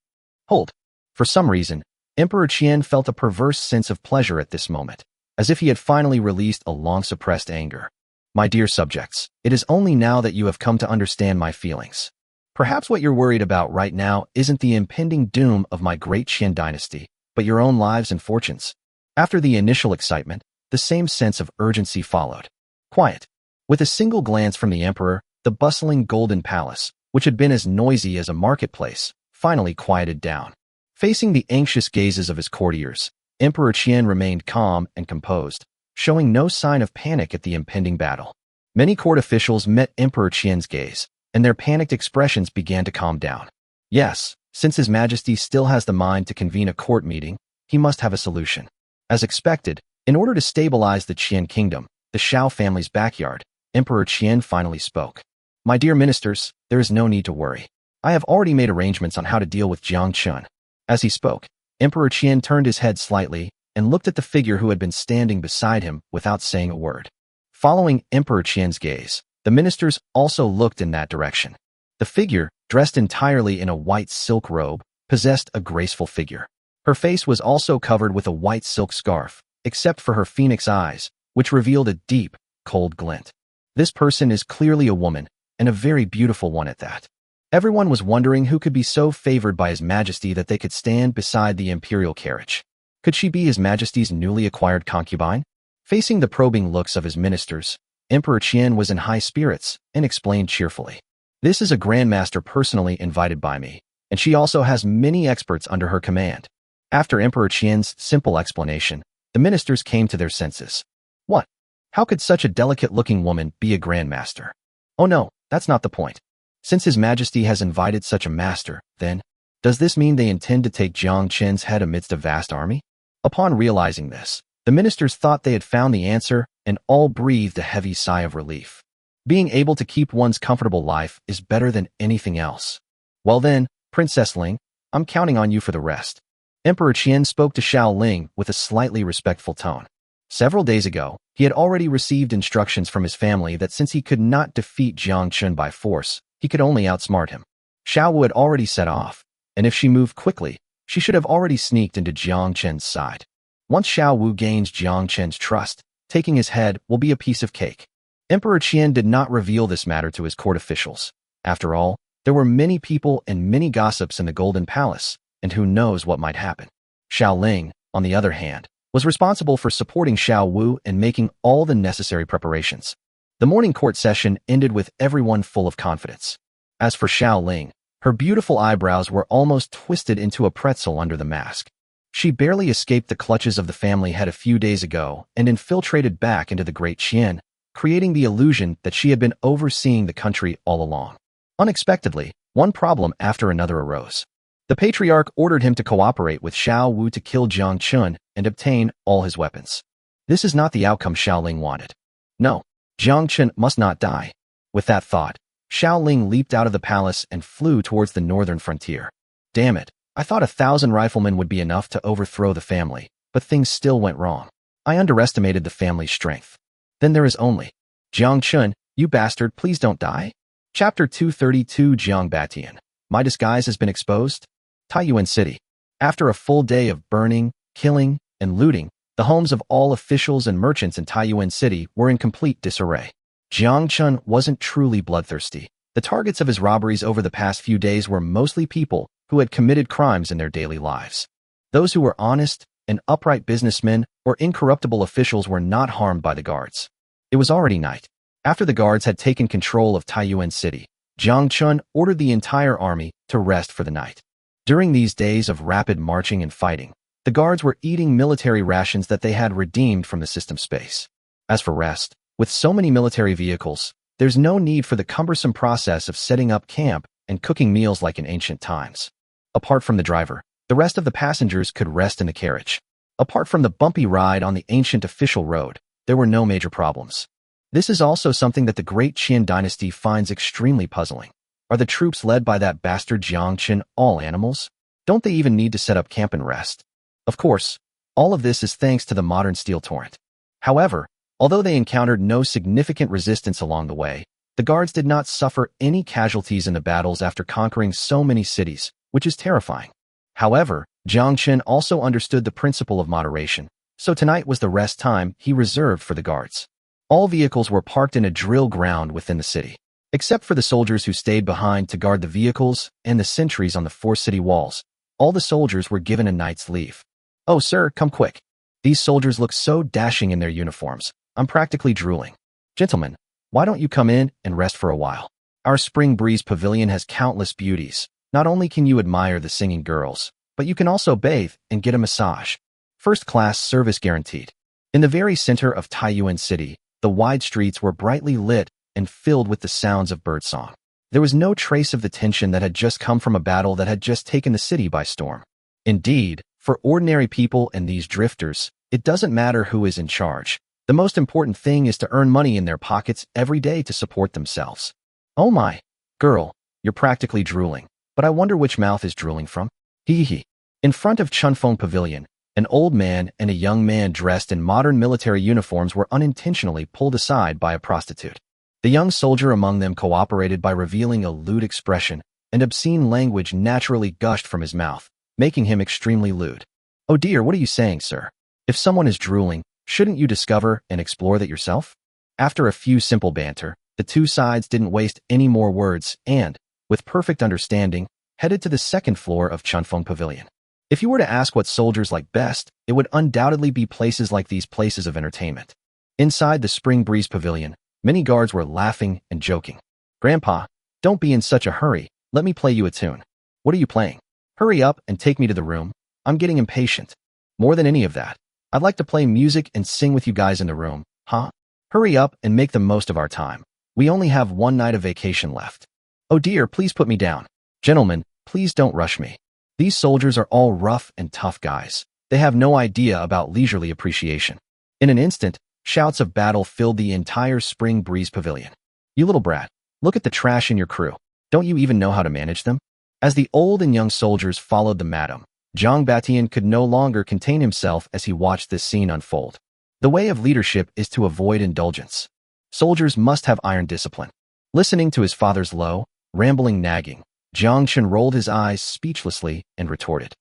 Hold. For some reason, Emperor Qian felt a perverse sense of pleasure at this moment, as if he had finally released a long-suppressed anger. My dear subjects, it is only now that you have come to understand my feelings. Perhaps what you're worried about right now isn't the impending doom of my Great Qian dynasty, but your own lives and fortunes. After the initial excitement, the same sense of urgency followed. Quiet. With a single glance from the emperor, the bustling golden palace, which had been as noisy as a marketplace, finally quieted down. Facing the anxious gazes of his courtiers, Emperor Qian remained calm and composed, showing no sign of panic at the impending battle. Many court officials met Emperor Qian's gaze, and their panicked expressions began to calm down. Yes, since His Majesty still has the mind to convene a court meeting, he must have a solution. As expected, in order to stabilize the Qian kingdom, the Xiao family's backyard, Emperor Qian finally spoke. My dear ministers, there is no need to worry. I have already made arrangements on how to deal with Jiang Chen. As he spoke, Emperor Qian turned his head slightly and looked at the figure who had been standing beside him without saying a word. Following Emperor Qian's gaze, the ministers also looked in that direction. The figure, dressed entirely in a white silk robe, possessed a graceful figure. Her face was also covered with a white silk scarf, except for her phoenix eyes, which revealed a deep, cold glint. This person is clearly a woman, and a very beautiful one at that. Everyone was wondering who could be so favored by His Majesty that they could stand beside the imperial carriage. Could she be His Majesty's newly acquired concubine? Facing the probing looks of his ministers, Emperor Qian was in high spirits and explained cheerfully. This is a grandmaster personally invited by me, and she also has many experts under her command. After Emperor Qian's simple explanation, the ministers came to their senses. What? How could such a delicate-looking woman be a grandmaster? Oh no, that's not the point. Since His Majesty has invited such a master, then, does this mean they intend to take Jiang Chen's head amidst a vast army? Upon realizing this, the ministers thought they had found the answer and all breathed a heavy sigh of relief. Being able to keep one's comfortable life is better than anything else. Well then, Princess Ling, I'm counting on you for the rest. Emperor Qian spoke to Xiao Ling with a slightly respectful tone. Several days ago, he had already received instructions from his family that since he could not defeat Jiang Chen by force, he could only outsmart him. Xiao Wu had already set off, and if she moved quickly, she should have already sneaked into Jiang Chen's side. Once Xiao Wu gains Jiang Chen's trust, taking his head will be a piece of cake. Emperor Qian did not reveal this matter to his court officials. After all, there were many people and many gossips in the Golden Palace, and who knows what might happen. Xiao Ling, on the other hand, was responsible for supporting Xiao Wu and making all the necessary preparations. The morning court session ended with everyone full of confidence. As for Xiao Ling, her beautiful eyebrows were almost twisted into a pretzel under the mask. She barely escaped the clutches of the family head a few days ago and infiltrated back into the Great Qian, creating the illusion that she had been overseeing the country all along. Unexpectedly, one problem after another arose. The patriarch ordered him to cooperate with Xiao Wu to kill Jiang Chen and obtain all his weapons. This is not the outcome Xiao Ling wanted. No, Jiang Chen must not die. With that thought, Xiao Ling leaped out of the palace and flew towards the northern frontier. Damn it, I thought 1,000 riflemen would be enough to overthrow the family, but things still went wrong. I underestimated the family's strength. Then there is only Jiang Chen, you bastard, please don't die. Chapter 232 Jiang Batian. My disguise has been exposed. Taiyuan City. After a full day of burning, killing, and looting, the homes of all officials and merchants in Taiyuan City were in complete disarray. Jiang Chen wasn't truly bloodthirsty. The targets of his robberies over the past few days were mostly people who had committed crimes in their daily lives. Those who were honest and upright businessmen or incorruptible officials were not harmed by the guards. It was already night. After the guards had taken control of Taiyuan City, Jiang Chen ordered the entire army to rest for the night. During these days of rapid marching and fighting, the guards were eating military rations that they had redeemed from the system space. As for rest, with so many military vehicles, there's no need for the cumbersome process of setting up camp and cooking meals like in ancient times. Apart from the driver, the rest of the passengers could rest in the carriage. Apart from the bumpy ride on the ancient official road, there were no major problems. This is also something that the Great Qian dynasty finds extremely puzzling. Are the troops led by that bastard Jiang Chen all animals? Don't they even need to set up camp and rest? Of course, all of this is thanks to the modern steel torrent. However, although they encountered no significant resistance along the way, The guards did not suffer any casualties in the battles after conquering so many cities, which is terrifying. However, Jiang Chen also understood the principle of moderation, so tonight was the rest time he reserved for the guards. All vehicles were parked in a drill ground within the city, except for the soldiers who stayed behind to guard the vehicles and the sentries on the 4 city walls. All the soldiers were given a night's leave. "Oh, sir, come quick. These soldiers look so dashing in their uniforms. I'm practically drooling. Gentlemen, why don't you come in and rest for a while? Our Spring Breeze Pavilion has countless beauties. Not only can you admire the singing girls, but you can also bathe and get a massage. First-class service guaranteed." In the very center of Taiyuan City, the wide streets were brightly lit and filled with the sounds of birdsong. There was no trace of the tension that had just come from a battle that had just taken the city by storm. Indeed, for ordinary people and these drifters, it doesn't matter who is in charge. The most important thing is to earn money in their pockets every day to support themselves. "Oh my, girl, you're practically drooling, but I wonder which mouth is drooling from." Hee. In front of Chunfeng Pavilion, an old man and a young man dressed in modern military uniforms were unintentionally pulled aside by a prostitute. The young soldier among them cooperated by revealing a lewd expression, and obscene language naturally gushed from his mouth, making him extremely lewd. "Oh dear, what are you saying, sir? If someone is drooling, shouldn't you discover and explore that yourself?" After a few simple banter, the two sides didn't waste any more words and, with perfect understanding, headed to the second floor of Chunfeng Pavilion. If you were to ask what soldiers like best, it would undoubtedly be places like these places of entertainment. Inside the Spring Breeze Pavilion, many guards were laughing and joking. "Grandpa, don't be in such a hurry. Let me play you a tune." "What are you playing? Hurry up and take me to the room. I'm getting impatient." "More than any of that, I'd like to play music and sing with you guys in the room, huh? Hurry up and make the most of our time. We only have one night of vacation left." "Oh dear, please put me down. Gentlemen, please don't rush me. These soldiers are all rough and tough guys. They have no idea about leisurely appreciation." In an instant, shouts of battle filled the entire Spring Breeze Pavilion. "You little brat, look at the trash in your crew. Don't you even know how to manage them?" As the old and young soldiers followed the madam, Jiang Batian could no longer contain himself as he watched this scene unfold. The way of leadership is to avoid indulgence. Soldiers must have iron discipline. Listening to his father's low, rambling nagging, Jiang Chen rolled his eyes speechlessly and retorted.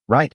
Right.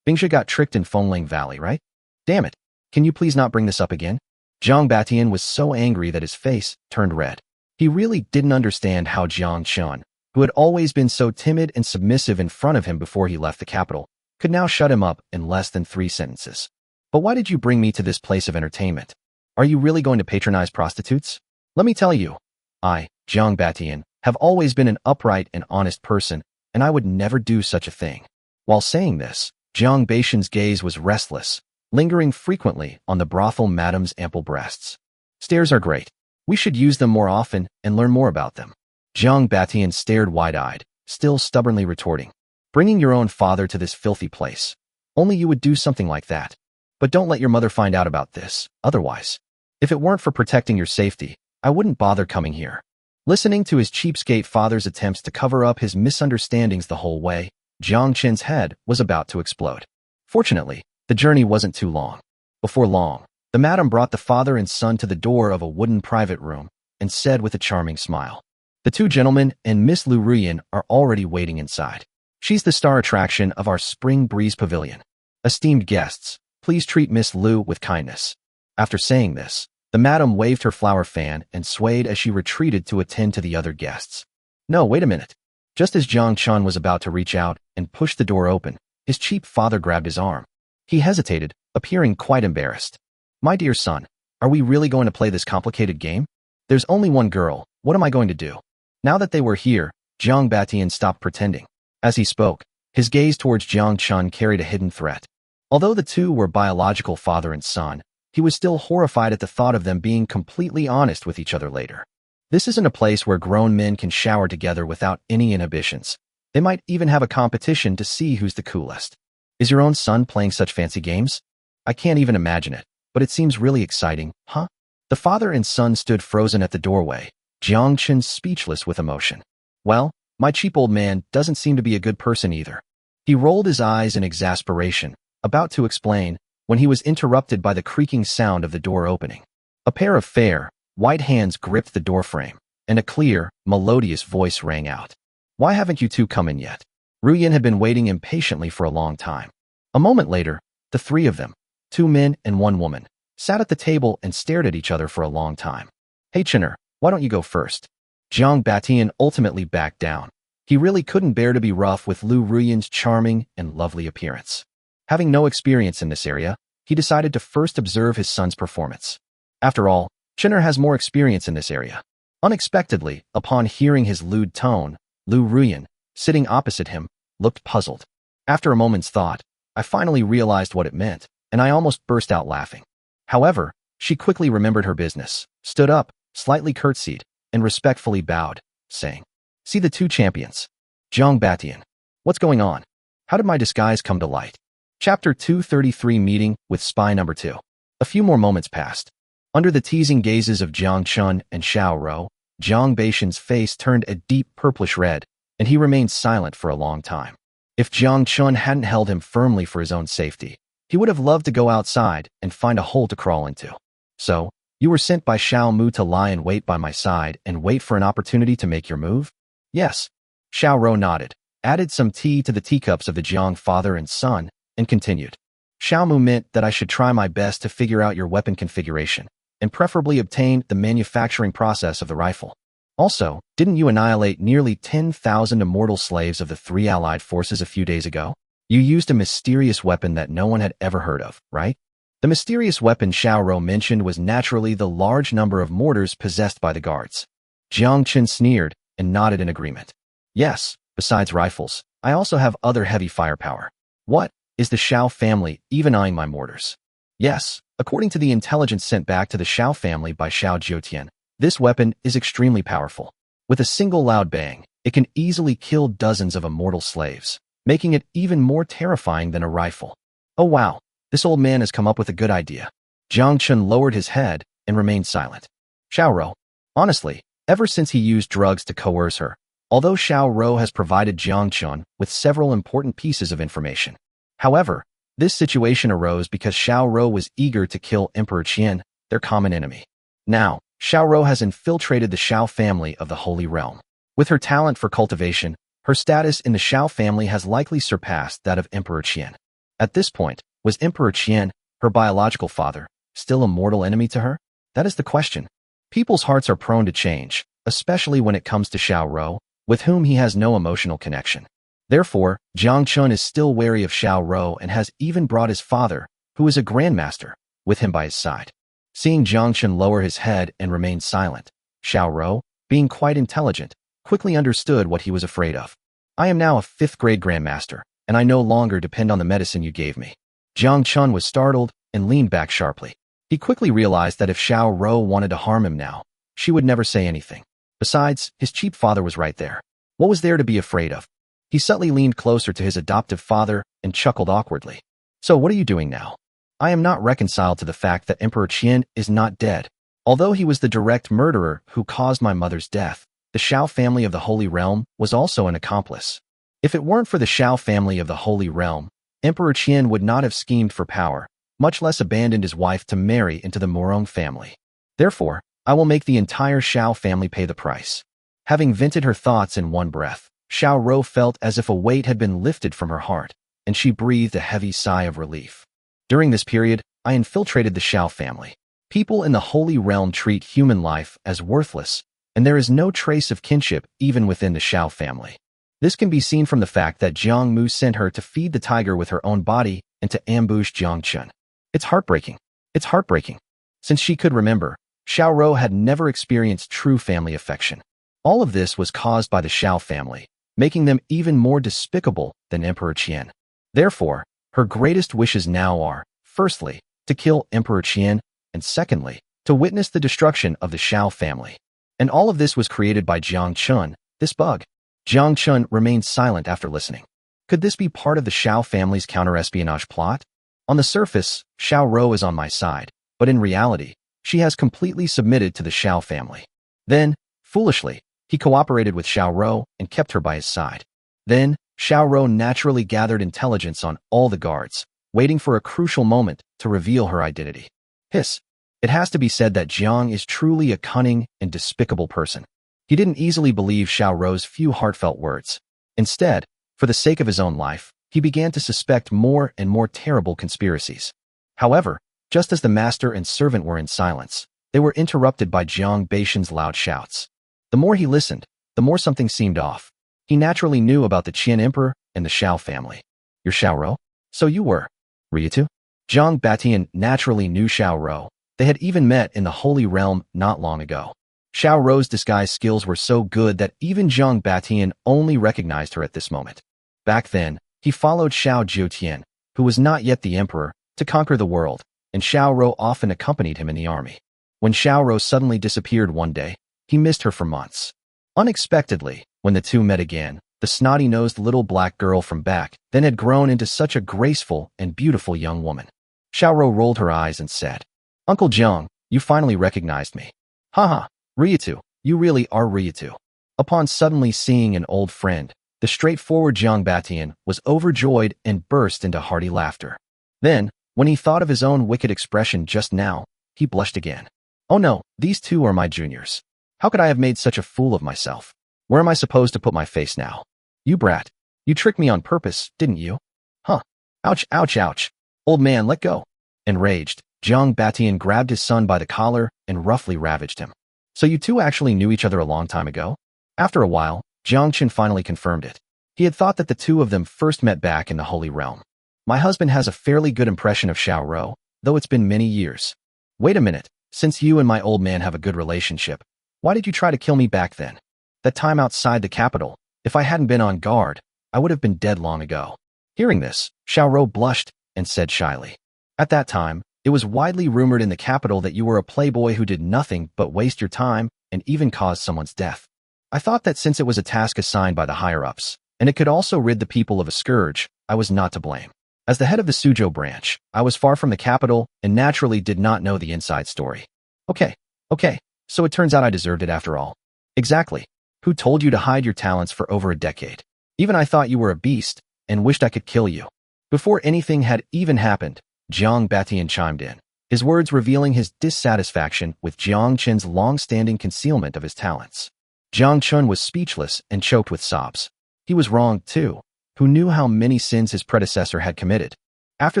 Bingsha got tricked in Fengling Valley, right? Damn it. Can you please not bring this up again?" Jiang Batian was so angry that his face turned red. He really didn't understand how Jiang Chen, who had always been so timid and submissive in front of him before he left the capital, could now shut him up in less than 3 sentences. "But why did you bring me to this place of entertainment? Are you really going to patronize prostitutes? Let me tell you, I, Jiang Batian, have always been an upright and honest person, and I would never do such a thing." While saying this, Jiang Batian's gaze was restless, lingering frequently on the brothel madam's ample breasts. "Stairs are great. We should use them more often and learn more about them." Jiang Batian stared wide-eyed, still stubbornly retorting. "Bringing your own father to this filthy place. Only you would do something like that. But don't let your mother find out about this, otherwise. If it weren't for protecting your safety, I wouldn't bother coming here." Listening to his cheapskate father's attempts to cover up his misunderstandings the whole way, Jiang Chen's head was about to explode. Fortunately, the journey wasn't too long. Before long, the madam brought the father and son to the door of a wooden private room and said with a charming smile, "The 2 gentlemen and Miss Lu Ruyan are already waiting inside. She's the star attraction of our Spring Breeze Pavilion. Esteemed guests, please treat Miss Lu with kindness." After saying this, the madam waved her flower fan and swayed as she retreated to attend to the other guests. "No, wait a minute." Just as Jiang Chen was about to reach out and push the door open, his cheap father grabbed his arm. He hesitated, appearing quite embarrassed. "My dear son, are we really going to play this complicated game? There's only one girl. What am I going to do?" Now that they were here, Jiang Batian stopped pretending. As he spoke, his gaze towards Jiang Chen carried a hidden threat. Although the two were biological father and son, he was still horrified at the thought of them being completely honest with each other later. This isn't a place where grown men can shower together without any inhibitions. They might even have a competition to see who's the coolest. Is your own son playing such fancy games? I can't even imagine it, but it seems really exciting, huh? The father and son stood frozen at the doorway, Jiang Chen speechless with emotion. Well, my cheap old man doesn't seem to be a good person either. He rolled his eyes in exasperation, about to explain, when he was interrupted by the creaking sound of the door opening. A pair of fair, white hands gripped the doorframe, and a clear, melodious voice rang out. "Why haven't you two come in yet?" Ruyan had been waiting impatiently for a long time. A moment later, the three of them, 2 men and 1 woman, sat at the table and stared at each other for a long time. "Hey Chinner, why don't you go first?" Jiang Batian ultimately backed down. He really couldn't bear to be rough with Lu Ruyan's charming and lovely appearance. Having no experience in this area, he decided to first observe his son's performance. After all, Chinner has more experience in this area. Unexpectedly, upon hearing his lewd tone, Lu Ruyan, sitting opposite him, looked puzzled. After a moment's thought, I finally realized what it meant, and I almost burst out laughing. However, she quickly remembered her business, stood up, slightly curtsied, and respectfully bowed, saying, "See the 2 champions. Jiang Batian. What's going on? How did my disguise come to light?" Chapter 233 Meeting with Spy Number 2. A few more moments passed. Under the teasing gazes of Jiang Chen and Xiao, Jiang Batian's face turned a deep purplish red, and he remained silent for a long time. If Jiang Chen hadn't held him firmly for his own safety, he would have loved to go outside and find a hole to crawl into. "So, you were sent by Xiao Mu to lie in wait by my side and wait for an opportunity to make your move?" "Yes." Xiao nodded, added some tea to the teacups of the Jiang father and son, and continued. "Xiao Mu meant that I should try my best to figure out your weapon configuration, and preferably obtain the manufacturing process of the rifle. Also, didn't you annihilate nearly 10,000 immortal slaves of the 3 allied forces a few days ago? You used a mysterious weapon that no one had ever heard of, right?" The mysterious weapon Xiao mentioned was naturally the large number of mortars possessed by the guards. Jiang Chen sneered and nodded in agreement. "Yes, besides rifles, I also have other heavy firepower." "What? Is the Xiao family even eyeing my mortars?" "Yes, according to the intelligence sent back to the Xiao family by Xiao Jiutian, this weapon is extremely powerful. With a single loud bang, it can easily kill dozens of immortal slaves, making it even more terrifying than a rifle." "Oh wow, this old man has come up with a good idea." Jiang Chen lowered his head and remained silent. Xiao, honestly, ever since he used drugs to coerce her, although Xiao has provided Jiang Chen with several important pieces of information. However, this situation arose because Xiao was eager to kill Emperor Qian, their common enemy. Now, Xiao has infiltrated the Xiao family of the Holy Realm. With her talent for cultivation, her status in the Xiao family has likely surpassed that of Emperor Qian. At this point, was Emperor Qian, her biological father, still a mortal enemy to her? That is the question. People's hearts are prone to change, especially when it comes to Xiao, with whom he has no emotional connection. Therefore, Jiang Chen is still wary of Xiao and has even brought his father, who is a grandmaster, with him by his side. Seeing Jiang Chen lower his head and remain silent, Xiao, being quite intelligent, quickly understood what he was afraid of. "I am now a 5th grade grandmaster, and I no longer depend on the medicine you gave me." Jiang Chen was startled and leaned back sharply. He quickly realized that if Xiao wanted to harm him now, she would never say anything. Besides, his cheap father was right there. What was there to be afraid of? He subtly leaned closer to his adoptive father and chuckled awkwardly. "So what are you doing now?" "I am not reconciled to the fact that Emperor Qian is not dead. Although he was the direct murderer who caused my mother's death, the Xiao family of the Holy Realm was also an accomplice. If it weren't for the Xiao family of the Holy Realm, Emperor Qian would not have schemed for power, much less abandoned his wife to marry into the Murong family. Therefore, I will make the entire Xiao family pay the price." Having vented her thoughts in one breath, Xiao felt as if a weight had been lifted from her heart, and she breathed a heavy sigh of relief. "During this period, I infiltrated the Xiao family. People in the Holy Realm treat human life as worthless, and there is no trace of kinship even within the Xiao family. This can be seen from the fact that Jiang Mu sent her to feed the tiger with her own body and to ambush Jiang Chen. It's heartbreaking. It's heartbreaking." Since she could remember, Xiao had never experienced true family affection. All of this was caused by the Xiao family, making them even more despicable than Emperor Qian. Therefore, her greatest wishes now are, firstly, to kill Emperor Qian, and secondly, to witness the destruction of the Xiao family. And all of this was created by Jiang Chen, this bug. Jiang Chen remained silent after listening. Could this be part of the Xiao family's counter-espionage plot? On the surface, Xiao is on my side, but in reality, she has completely submitted to the Xiao family. Then, foolishly, he cooperated with Xiao and kept her by his side. Then, Xiao naturally gathered intelligence on all the guards, waiting for a crucial moment to reveal her identity. Hiss! It has to be said that Jiang is truly a cunning and despicable person. He didn't easily believe Xiao Rou's few heartfelt words. Instead, for the sake of his own life, he began to suspect more and more terrible conspiracies. However, just as the master and servant were in silence, they were interrupted by Jiang Batian's loud shouts. The more he listened, the more something seemed off. He naturally knew about the Qian Emperor and the Xiao family. You're Xiao Rou? So you were. Jiu? Jiang Batian naturally knew Xiao Rou. They had even met in the Holy Realm not long ago. Xiao Rou's disguise skills were so good that even Jiang Batian only recognized her at this moment. Back then, he followed Xiao Jiutian, who was not yet the emperor, to conquer the world, and Xiao Rou often accompanied him in the army. When Xiao Rou suddenly disappeared one day, he missed her for months. Unexpectedly, when the two met again, the snotty-nosed little black girl from back then had grown into such a graceful and beautiful young woman. Xiao Rou rolled her eyes and said, "Uncle Jiang, you finally recognized me. Haha, Ryutu, you really are Ryutu." Upon suddenly seeing an old friend, the straightforward Jiang Batian was overjoyed and burst into hearty laughter. Then, when he thought of his own wicked expression just now, he blushed again. Oh no, these two are my juniors. How could I have made such a fool of myself? Where am I supposed to put my face now? You brat, you tricked me on purpose, didn't you? Huh. Ouch, ouch, ouch. Old man, let go. Enraged, Jiang Batian grabbed his son by the collar and roughly ravaged him. So you two actually knew each other a long time ago? After a while, Jiang Chen finally confirmed it. He had thought that the two of them first met back in the Holy Realm. My husband has a fairly good impression of Xiao Rou, though it's been many years. Wait a minute, since you and my old man have a good relationship, why did you try to kill me back then? That time outside the capital, if I hadn't been on guard, I would have been dead long ago. Hearing this, Xiao Rou blushed and said shyly, "At that time, it was widely rumored in the capital that you were a playboy who did nothing but waste your time and even cause someone's death. I thought that since it was a task assigned by the higher-ups, and it could also rid the people of a scourge, I was not to blame. As the head of the Suzhou branch, I was far from the capital and naturally did not know the inside story." Okay, so it turns out I deserved it after all. Exactly. Who told you to hide your talents for over a decade? Even I thought you were a beast and wished I could kill you. Before anything had even happened, Jiang Batian chimed in, his words revealing his dissatisfaction with Jiang Chen's long-standing concealment of his talents. Jiang Chen was speechless and choked with sobs. He was wrong, too. Who knew how many sins his predecessor had committed? After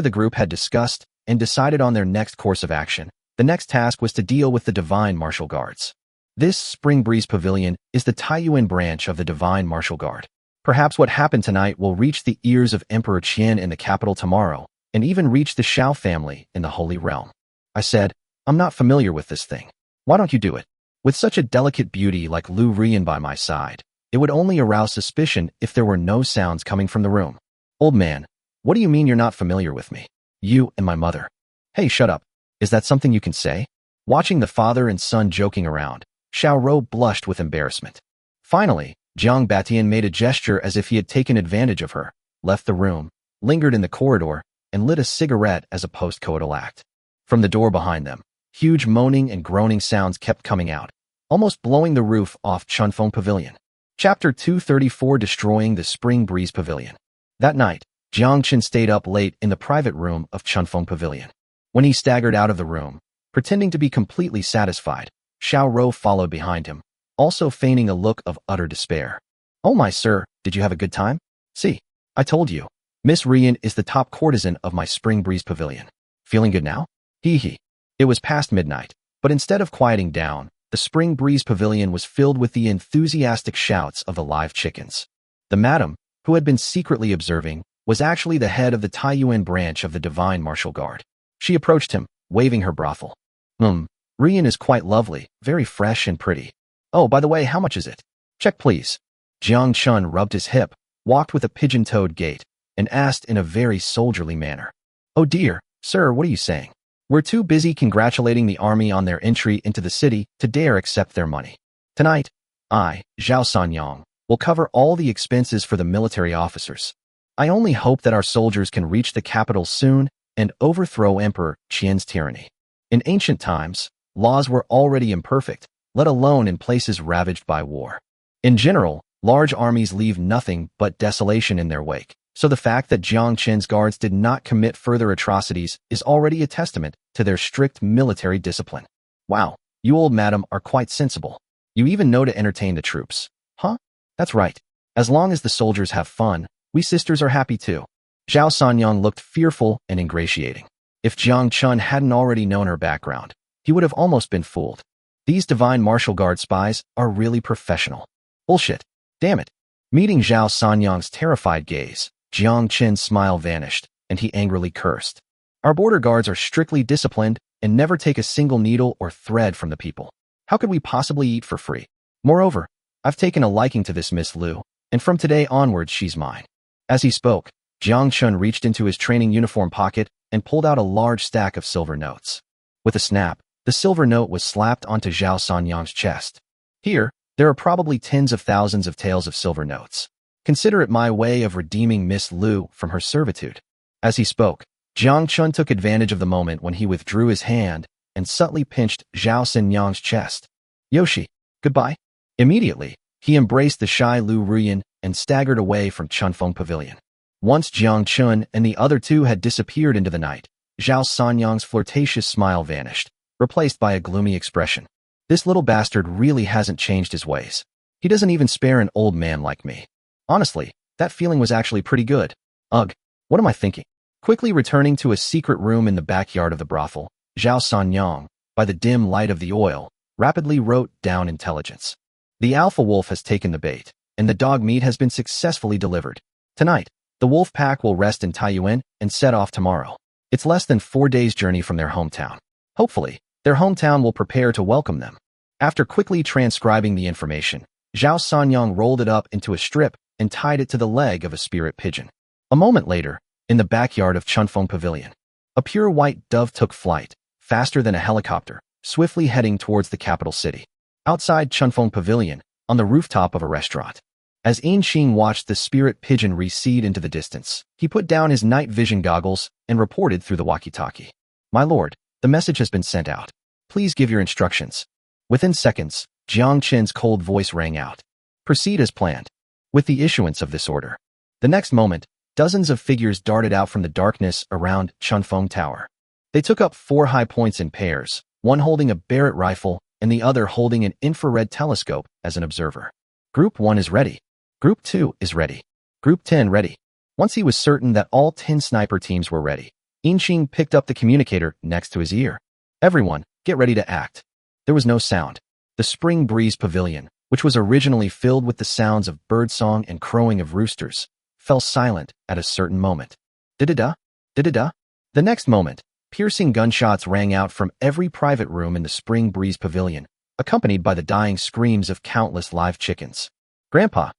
the group had discussed and decided on their next course of action, the next task was to deal with the Divine Martial Guards. This Spring Breeze Pavilion is the Taiyuan branch of the Divine Martial Guard. Perhaps what happened tonight will reach the ears of Emperor Qian in the capital tomorrow, and even reach the Xiao family in the Holy Realm. I said, I'm not familiar with this thing. Why don't you do it? With such a delicate beauty like Lu Rian by my side, it would only arouse suspicion if there were no sounds coming from the room. Old man, what do you mean you're not familiar with me? You and my mother. Hey, shut up. Is that something you can say? Watching the father and son joking around, Xiao Rou blushed with embarrassment. Finally, Jiang Batian made a gesture as if he had taken advantage of her, left the room, lingered in the corridor, and lit a cigarette as a post-coital act. From the door behind them, huge moaning and groaning sounds kept coming out, almost blowing the roof off Chunfeng Pavilion. Chapter 234, Destroying the Spring Breeze Pavilion. That night, Jiang Chen stayed up late in the private room of Chunfeng Pavilion. When he staggered out of the room, pretending to be completely satisfied, Xiao Rou followed behind him, also feigning a look of utter despair. Oh my sir, did you have a good time? See, I told you. Miss Rian is the top courtesan of my Spring Breeze Pavilion. Feeling good now? Hee hee. It was past midnight, but instead of quieting down, the Spring Breeze Pavilion was filled with the enthusiastic shouts of the live chickens. The madam, who had been secretly observing, was actually the head of the Taiyuan branch of the Divine Martial Guard. She approached him, waving her brothel. Rian is quite lovely, very fresh and pretty. Oh, by the way, how much is it? Check please. Jiang Chen rubbed his hip, walked with a pigeon-toed gait, and asked in a very soldierly manner. Oh dear, sir, what are you saying? We're too busy congratulating the army on their entry into the city to dare accept their money. Tonight, I, Zhao Sanyang, will cover all the expenses for the military officers. I only hope that our soldiers can reach the capital soon and overthrow Emperor Qian's tyranny. In ancient times, laws were already imperfect, let alone in places ravaged by war. In general, large armies leave nothing but desolation in their wake, so the fact that Jiang Chen's guards did not commit further atrocities is already a testament to their strict military discipline. Wow, you old madam are quite sensible. You even know to entertain the troops. Huh? That's right. As long as the soldiers have fun, we sisters are happy too. Zhao Sanyang looked fearful and ingratiating. If Jiang Chen hadn't already known her background, he would have almost been fooled. These divine martial guard spies are really professional. Bullshit. Damn it. Meeting Zhao Sanyang's terrified gaze, Jiang Chen's smile vanished, and he angrily cursed. Our border guards are strictly disciplined and never take a single needle or thread from the people. How could we possibly eat for free? Moreover, I've taken a liking to this Miss Liu, and from today onwards she's mine. As he spoke, Jiang Chen reached into his training uniform pocket and pulled out a large stack of silver notes. With a snap, the silver note was slapped onto Zhao Sanyang's chest. Here, there are probably tens of thousands of taels of silver notes. Consider it my way of redeeming Miss Liu from her servitude. As he spoke, Jiang Chen took advantage of the moment when he withdrew his hand and subtly pinched Zhao Sanyang's chest. Yoshi, goodbye. Immediately, he embraced the shy Lu Ruyan and staggered away from Chunfeng Pavilion. Once Jiang Chen and the other two had disappeared into the night, Zhao Sanyang's flirtatious smile vanished, replaced by a gloomy expression. This little bastard really hasn't changed his ways. He doesn't even spare an old man like me. Honestly, that feeling was actually pretty good. Ugh, what am I thinking? Quickly returning to a secret room in the backyard of the brothel, Zhao Sanyang, by the dim light of the oil, rapidly wrote down intelligence. The alpha wolf has taken the bait, and the dog meat has been successfully delivered. Tonight, the wolf pack will rest in Taiyuan and set off tomorrow. It's less than 4 days' journey from their hometown. Hopefully, their hometown will prepare to welcome them. After quickly transcribing the information, Zhao Sanyang rolled it up into a strip and tied it to the leg of a spirit pigeon. A moment later, in the backyard of Chunfeng Pavilion, a pure white dove took flight, faster than a helicopter, swiftly heading towards the capital city. Outside Chunfeng Pavilion, on the rooftop of a restaurant, as Yin Xing watched the spirit pigeon recede into the distance, he put down his night vision goggles and reported through the walkie-talkie. My lord, the message has been sent out. Please give your instructions. Within seconds, Jiang Chen's cold voice rang out. Proceed as planned. With the issuance of this order, the next moment, dozens of figures darted out from the darkness around Chunfeng Tower. They took up 4 high points in pairs, one holding a Barrett rifle and the other holding an infrared telescope as an observer. Group 1 is ready. Group 2 is ready. Group 10 ready. Once he was certain that all 10 sniper teams were ready, Yin Xing picked up the communicator next to his ear. Everyone, get ready to act. There was no sound. The Spring Breeze Pavilion, which was originally filled with the sounds of birdsong and crowing of roosters, fell silent at a certain moment. Da-da-da, da-da-da. The next moment, piercing gunshots rang out from every private room in the Spring Breeze Pavilion, accompanied by the dying screams of countless live chickens. Grandpa,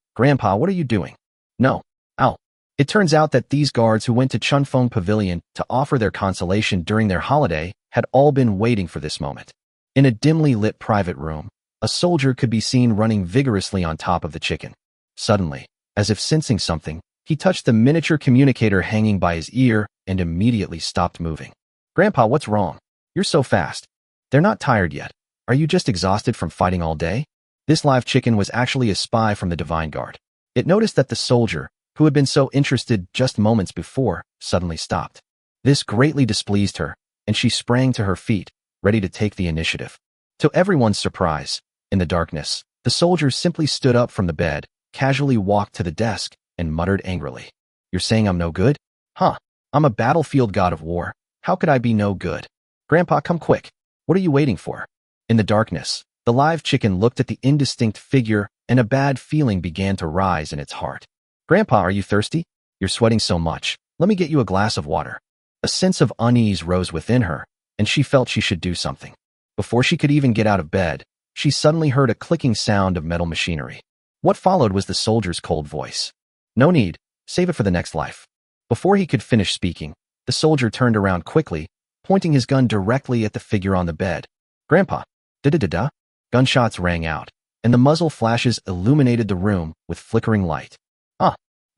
what are you doing? No. Ow. It turns out that these guards who went to Chunfeng Pavilion to offer their consolation during their holiday had all been waiting for this moment. In a dimly lit private room, a soldier could be seen running vigorously on top of the chicken. Suddenly, as if sensing something, he touched the miniature communicator hanging by his ear and immediately stopped moving. Grandpa, what's wrong? You're so fast. They're not tired yet. Are you just exhausted from fighting all day? This live chicken was actually a spy from the Divine Guard. It noticed that the soldier, who had been so interested just moments before, suddenly stopped. This greatly displeased her, and she sprang to her feet, ready to take the initiative. To everyone's surprise, in the darkness, the soldier simply stood up from the bed, casually walked to the desk, and muttered angrily. You're saying I'm no good? Huh. I'm a battlefield god of war. How could I be no good? Grandpa, come quick. What are you waiting for? In the darkness, the live chicken looked at the indistinct figure, and a bad feeling began to rise in its heart. Grandpa, are you thirsty? You're sweating so much. Let me get you a glass of water. A sense of unease rose within her, and she felt she should do something. Before she could even get out of bed, she suddenly heard a clicking sound of metal machinery. What followed was the soldier's cold voice. No need. Save it for the next life. Before he could finish speaking, the soldier turned around quickly, pointing his gun directly at the figure on the bed. Grandpa. Da-da-da-da. Gunshots rang out, and the muzzle flashes illuminated the room with flickering light.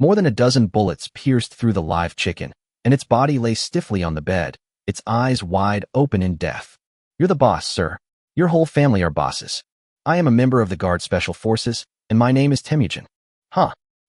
More than a dozen bullets pierced through the live chicken, and its body lay stiffly on the bed, its eyes wide open in death. You're the boss, sir. Your whole family are bosses. I am a member of the Guard Special Forces, and my name is Temujin.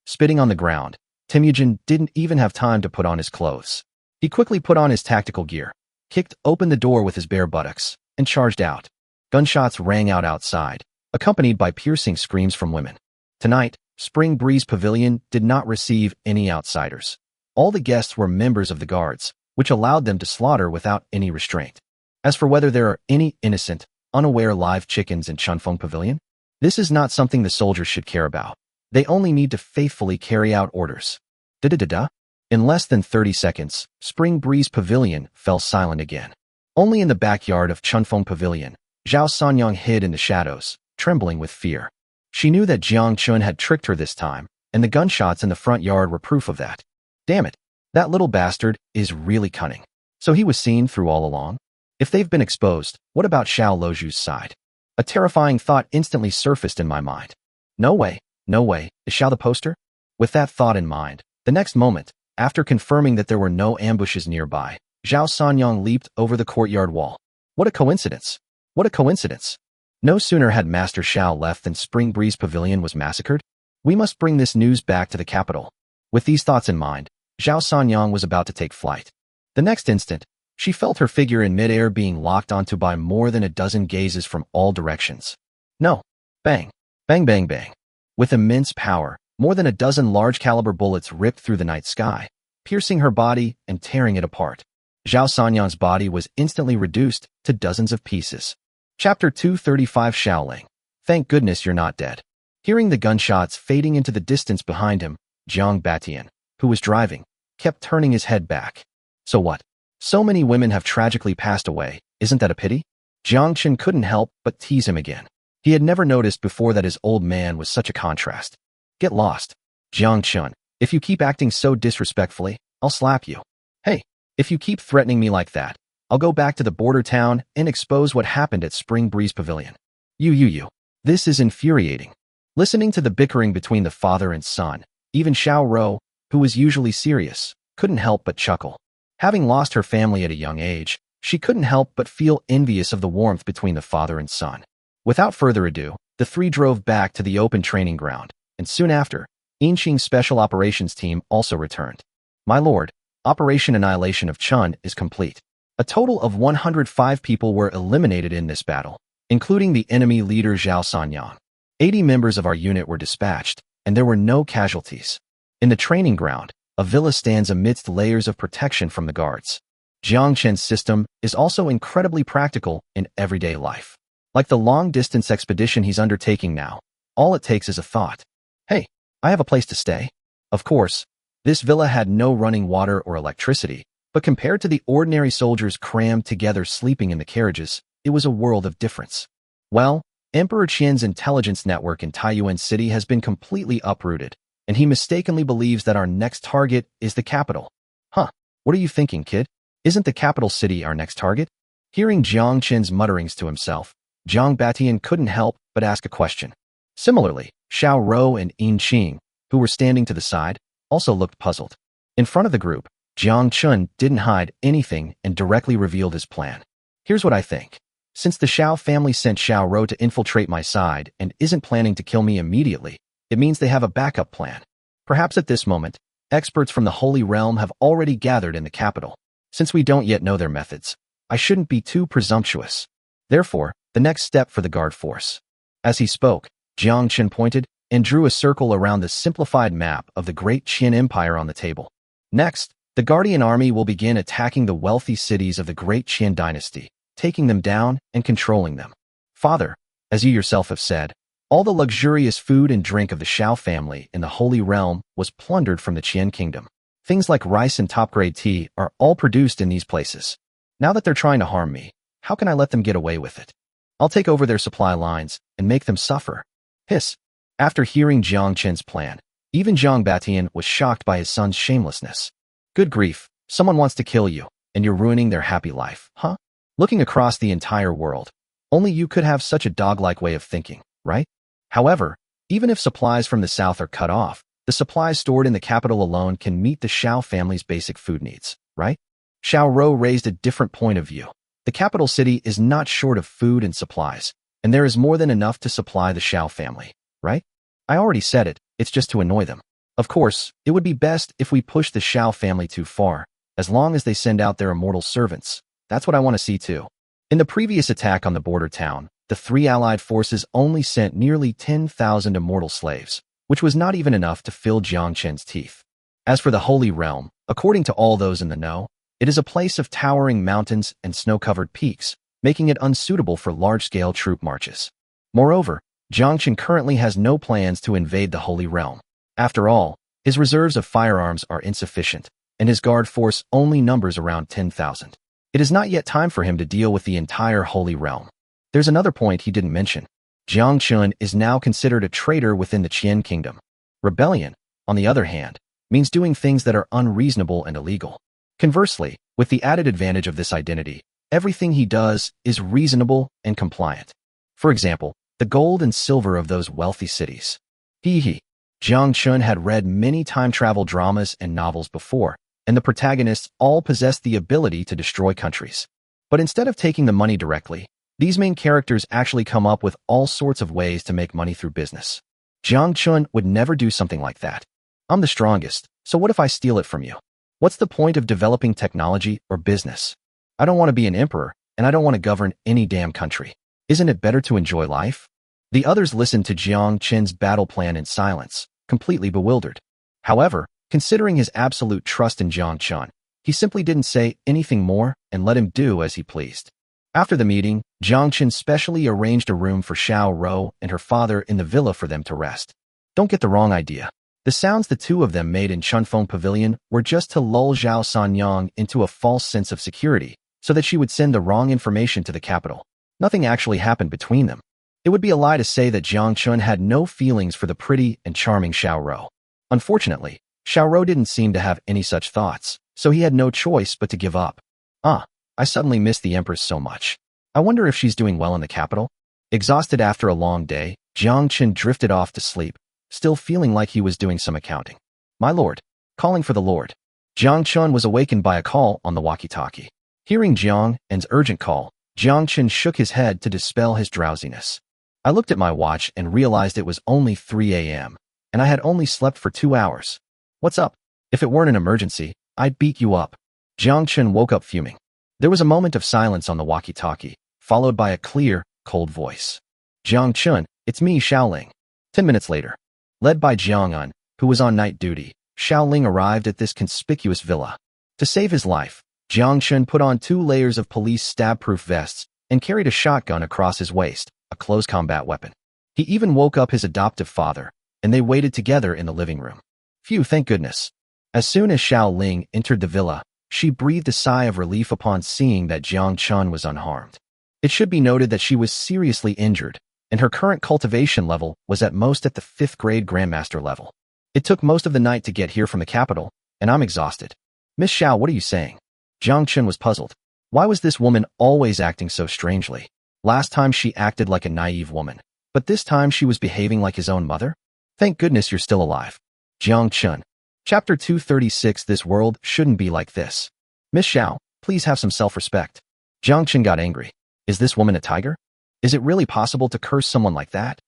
Spitting on the ground, Temujin didn't even have time to put on his clothes. He quickly put on his tactical gear. kicked open the door with his bare buttocks, and charged out. Gunshots rang out outside, accompanied by piercing screams from women. Tonight, Spring Breeze Pavilion did not receive any outsiders. All the guests were members of the guards, which allowed them to slaughter without any restraint. As for whether there are any innocent, unaware live chickens in Chunfeng Pavilion, this is not something the soldiers should care about. They only need to faithfully carry out orders. Da-da-da-da. In less than 30 seconds, Spring Breeze Pavilion fell silent again. Only in the backyard of Chunfeng Pavilion, Zhao Sanyang hid in the shadows, trembling with fear. She knew that Jiang Chen had tricked her this time, and the gunshots in the front yard were proof of that. Damn it, that little bastard is really cunning. So he was seen through all along? If they've been exposed, what about Xiao Luoju's side? A terrifying thought instantly surfaced in my mind. No way, is Xiao the poster? With that thought in mind, the next moment, after confirming that there were no ambushes nearby, Zhao Sanyang leaped over the courtyard wall. What a coincidence! What a coincidence! No sooner had Master Xiao left than Spring Breeze Pavilion was massacred. We must bring this news back to the capital. With these thoughts in mind, Zhao Sanyang was about to take flight. The next instant, she felt her figure in midair being locked onto by more than a dozen gazes from all directions. No. Bang. Bang bang bang. With immense power, more than a dozen large-caliber bullets ripped through the night sky, piercing her body and tearing it apart. Zhao Sanyang's body was instantly reduced to dozens of pieces. Chapter 235 Shaoling. Thank goodness you're not dead. Hearing the gunshots fading into the distance behind him, Jiang Batian, who was driving, kept turning his head back. So what? So many women have tragically passed away, isn't that a pity? Jiang Chen couldn't help but tease him again. He had never noticed before that his old man was such a contrast. Get lost. Jiang Chen, if you keep acting so disrespectfully, I'll slap you. Hey, if you keep threatening me like that, I'll go back to the border town and expose what happened at Spring Breeze Pavilion. You. This is infuriating. Listening to the bickering between the father and son, even Xiao Rou, who was usually serious, couldn't help but chuckle. Having lost her family at a young age, she couldn't help but feel envious of the warmth between the father and son. Without further ado, the three drove back to the open training ground, and soon after, Yinqing's special operations team also returned. My lord, Operation Annihilation of Chun is complete. A total of 105 people were eliminated in this battle, including the enemy leader Zhao Sanyang. 80 members of our unit were dispatched, and there were no casualties. In the training ground, a villa stands amidst layers of protection from the guards. Jiang Chen's system is also incredibly practical in everyday life. Like the long-distance expedition he's undertaking now, all it takes is a thought. Hey, I have a place to stay. Of course, this villa had no running water or electricity, but compared to the ordinary soldiers crammed together sleeping in the carriages, it was a world of difference. Well, Emperor Qian's intelligence network in Taiyuan City has been completely uprooted, and he mistakenly believes that our next target is the capital. Huh, what are you thinking, kid? Isn't the capital city our next target? Hearing Jiang Chen's mutterings to himself, Jiang Batian couldn't help but ask a question. Similarly, Xiao Rou and Yinqing, who were standing to the side, also looked puzzled. In front of the group, Jiang Chen didn't hide anything and directly revealed his plan. Here's what I think. Since the Xiao family sent Xiao Rou to infiltrate my side and isn't planning to kill me immediately, it means they have a backup plan. Perhaps at this moment, experts from the Holy Realm have already gathered in the capital. Since we don't yet know their methods, I shouldn't be too presumptuous. Therefore, the next step for the guard force. As he spoke, Jiang Chen pointed and drew a circle around the simplified map of the Great Qian Empire on the table. Next, the Guardian Army will begin attacking the wealthy cities of the Great Qian dynasty, taking them down and controlling them. Father, as you yourself have said, all the luxurious food and drink of the Xiao family in the Holy Realm was plundered from the Qian kingdom. Things like rice and top-grade tea are all produced in these places. Now that they're trying to harm me, how can I let them get away with it? I'll take over their supply lines and make them suffer. Hiss. After hearing Jiang Chen's plan, even Jiang Batian was shocked by his son's shamelessness. Good grief, someone wants to kill you, and you're ruining their happy life, huh? Looking across the entire world, only you could have such a dog-like way of thinking, right? However, even if supplies from the south are cut off, the supplies stored in the capital alone can meet the Xiao family's basic food needs, right? Xiao Rou raised a different point of view. The capital city is not short of food and supplies, and there is more than enough to supply the Xiao family, right? I already said it, it's just to annoy them. Of course, it would be best if we push the Xiao family too far, as long as they send out their immortal servants. That's what I want to see too. In the previous attack on the border town, the three allied forces only sent nearly 10,000 immortal slaves, which was not even enough to fill Jiang Chen's teeth. As for the Holy Realm, according to all those in the know, it is a place of towering mountains and snow-covered peaks, making it unsuitable for large-scale troop marches. Moreover, Jiang Chen currently has no plans to invade the Holy Realm. After all, his reserves of firearms are insufficient, and his guard force only numbers around 10,000. It is not yet time for him to deal with the entire Holy Realm. There's another point he didn't mention. Jiang Chen is now considered a traitor within the Qian kingdom. Rebellion, on the other hand, means doing things that are unreasonable and illegal. Conversely, with the added advantage of this identity, everything he does is reasonable and compliant. For example, the gold and silver of those wealthy cities. Jiang Chen had read many time travel dramas and novels before, and the protagonists all possessed the ability to destroy countries. But instead of taking the money directly, these main characters actually come up with all sorts of ways to make money through business. Jiang Chen would never do something like that. I'm the strongest, so what if I steal it from you? What's the point of developing technology or business? I don't want to be an emperor, and I don't want to govern any damn country. Isn't it better to enjoy life? The others listened to Jiang Chen's battle plan in silence, completely bewildered. However, considering his absolute trust in Jiang Chen, he simply didn't say anything more and let him do as he pleased. After the meeting, Jiang Chen specially arranged a room for Xiao and her father in the villa for them to rest. Don't get the wrong idea. The sounds the two of them made in Chunfeng Pavilion were just to lull Zhao Sanyang into a false sense of security, so that she would send the wrong information to the capital. Nothing actually happened between them. It would be a lie to say that Jiang Chen had no feelings for the pretty and charming Xiao. Unfortunately, Xiao didn't seem to have any such thoughts, so he had no choice but to give up. I suddenly miss the Empress so much. I wonder if she's doing well in the capital? Exhausted after a long day, Jiang Chen drifted off to sleep, still feeling like he was doing some accounting. My lord. Calling for the lord. Jiang Chen was awakened by a call on the walkie-talkie. Hearing Jiang En's urgent call, Jiang Chen shook his head to dispel his drowsiness. I looked at my watch and realized it was only 3 a.m., and I had only slept for 2 hours. What's up? If it weren't an emergency, I'd beat you up. Jiang Chen woke up fuming. There was a moment of silence on the walkie-talkie, followed by a clear, cold voice. Jiang Chen, it's me, Xiaoling. 10 minutes later. Led by Jiang En, who was on night duty, Xiaoling arrived at this conspicuous villa. To save his life, Jiang Chen put on 2 layers of police stab-proof vests and carried a shotgun across his waist, a close combat weapon. He even woke up his adoptive father, and they waited together in the living room. Phew, thank goodness. As soon as Xiaoling entered the villa, she breathed a sigh of relief upon seeing that Jiang Chen was unharmed. It should be noted that she was seriously injured, and her current cultivation level was at most at the 5th grade Grandmaster level. It took most of the night to get here from the capital, and I'm exhausted. Miss Xiao, what are you saying? Jiang Chen was puzzled. Why was this woman always acting so strangely? Last time she acted like a naive woman, but this time she was behaving like his own mother? Thank goodness you're still alive. Jiang Chen. Chapter 236. This world shouldn't be like this. Miss Xiao, please have some self-respect. Jiang Chen got angry. Is this woman a tiger? Is it really possible to curse someone like that?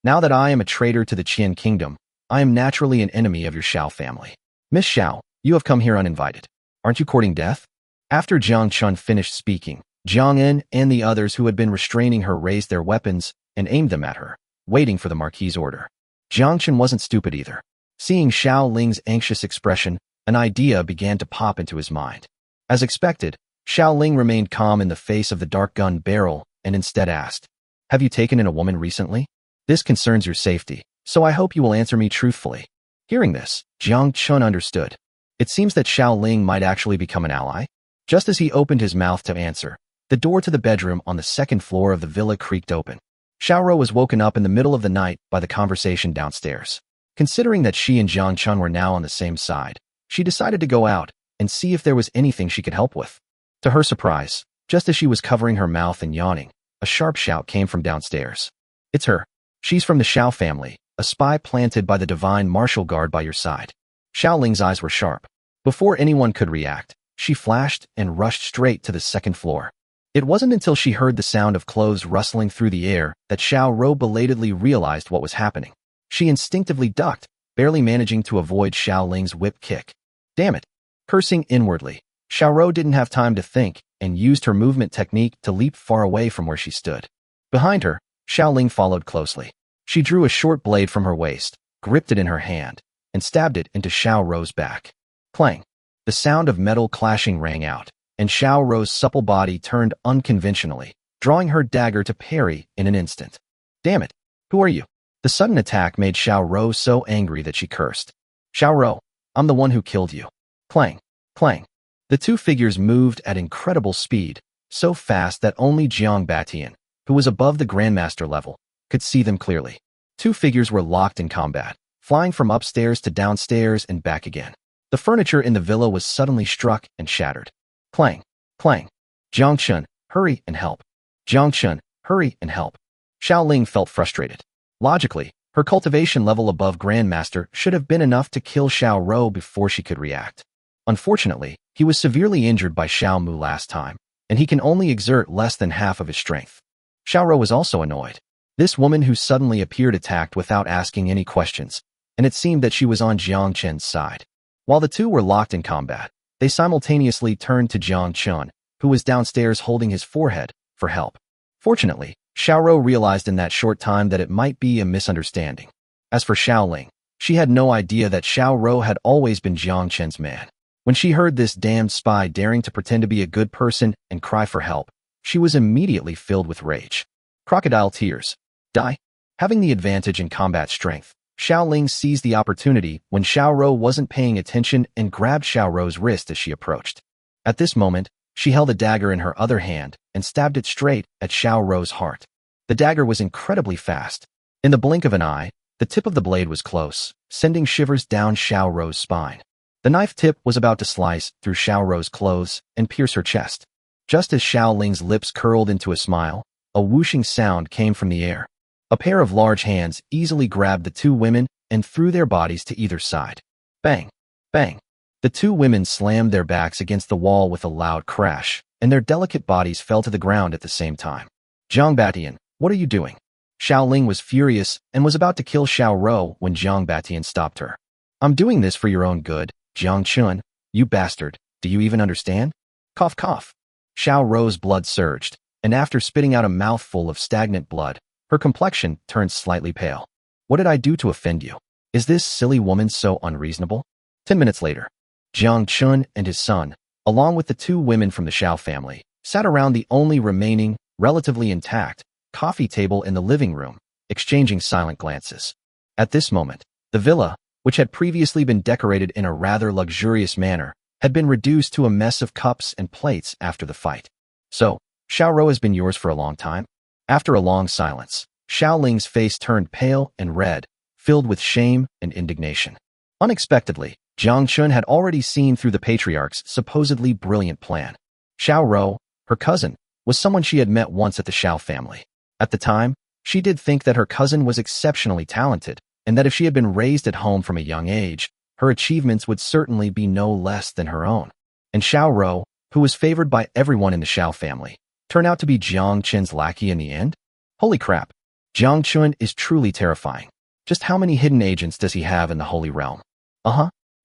Now that I am a traitor to the Qian kingdom, I am naturally an enemy of your Xiao family. Miss Xiao, you have come here uninvited. Aren't you courting death? After Jiang Chen finished speaking, Jiang En and the others who had been restraining her raised their weapons and aimed them at her, waiting for the Marquis's order. Jiang Chen wasn't stupid either. Seeing Xiao Ling's anxious expression, an idea began to pop into his mind. As expected, Xiao Ling remained calm in the face of the dark gun barrel and instead asked, "Have you taken in a woman recently? This concerns your safety, so I hope you will answer me truthfully." Hearing this, Jiang Chen understood. It seems that Xiao Ling might actually become an ally. Just as he opened his mouth to answer, the door to the bedroom on the 2nd floor of the villa creaked open. Xiao was woken up in the middle of the night by the conversation downstairs. Considering that she and Jiang Chen were now on the same side, she decided to go out and see if there was anything she could help with. To her surprise, just as she was covering her mouth and yawning, a sharp shout came from downstairs. "It's her. She's from the Xiao family, a spy planted by the divine martial guard by your side." Xiao Ling's eyes were sharp. Before anyone could react, she flashed and rushed straight to the 2nd floor. It wasn't until she heard the sound of clothes rustling through the air that Xiao belatedly realized what was happening. She instinctively ducked, barely managing to avoid Xiao Ling's whip kick. Damn it! Cursing inwardly, Xiao didn't have time to think and used her movement technique to leap far away from where she stood. Behind her, Xiaoling followed closely. She drew a short blade from her waist, gripped it in her hand, and stabbed it into Xiao Rou's back. Clang! The sound of metal clashing rang out, and Xiao Rou's supple body turned unconventionally, drawing her dagger to parry in an instant. Damn it! Who are you? The sudden attack made Xiao Rou so angry that she cursed. Xiao Rou, I'm the one who killed you. Clang! Clang! The two figures moved at incredible speed, so fast that only Jiang Batian, who was above the Grandmaster level, could see them clearly. Two figures were locked in combat, flying from upstairs to downstairs and back again. The furniture in the villa was suddenly struck and shattered. Clang! Clang! Jiang Chen, hurry and help. Jiang Chen, hurry and help. Xiaoling felt frustrated. Logically, her cultivation level above Grandmaster should have been enough to kill Xiao Rou before she could react. Unfortunately, he was severely injured by Xiao Mu last time, and he can only exert less than half of his strength. Xiao Rou was also annoyed. This woman who suddenly appeared attacked without asking any questions, and it seemed that she was on Jiang Chen's side. While the two were locked in combat, they simultaneously turned to Jiang Chen, who was downstairs holding his forehead, for help. Fortunately, Xiao Rou realized in that short time that it might be a misunderstanding. As for Xiaoling, she had no idea that Xiao Rou had always been Jiang Chen's man. When she heard this damned spy daring to pretend to be a good person and cry for help, she was immediately filled with rage. Crocodile tears. Die. Having the advantage in combat strength, Xiaoling seized the opportunity when Xiao Rou wasn't paying attention and grabbed Xiao Rou's wrist as she approached. At this moment, she held a dagger in her other hand and stabbed it straight at Xiao Rou's heart. The dagger was incredibly fast. In the blink of an eye, the tip of the blade was close, sending shivers down Xiao Rou's spine. The knife tip was about to slice through Xiao Rou's clothes and pierce her chest. Just as Xiaoling's lips curled into a smile, a whooshing sound came from the air. A pair of large hands easily grabbed the two women and threw their bodies to either side. Bang! Bang! The two women slammed their backs against the wall with a loud crash, and their delicate bodies fell to the ground at the same time. Jiang Batian, what are you doing? Xiaoling was furious and was about to kill Xiao Rou when Jiang Batian stopped her. I'm doing this for your own good, Jiang Chen, you bastard, do you even understand? Cough cough. Xiao Rou's blood surged, and after spitting out a mouthful of stagnant blood, her complexion turned slightly pale. What did I do to offend you? Is this silly woman so unreasonable? 10 minutes later, Jiang Chen and his son, along with the two women from the Xiao family, sat around the only remaining, relatively intact, coffee table in the living room, exchanging silent glances. At this moment, the villa, which had previously been decorated in a rather luxurious manner, had been reduced to a mess of cups and plates after the fight. So, Xiao Rou has been yours for a long time? After a long silence, Xiaoling's face turned pale and red, filled with shame and indignation. Unexpectedly, Jiang Chen had already seen through the patriarch's supposedly brilliant plan. Xiao Rou, her cousin, was someone she had met once at the Xiao family. At the time, she did think that her cousin was exceptionally talented, and that if she had been raised at home from a young age, her achievements would certainly be no less than her own. And Xiao Rou, who was favored by everyone in the Xiao family, turned out to be Jiang Chen's lackey in the end? Holy crap! Jiang Chen is truly terrifying. Just how many hidden agents does he have in the Holy Realm?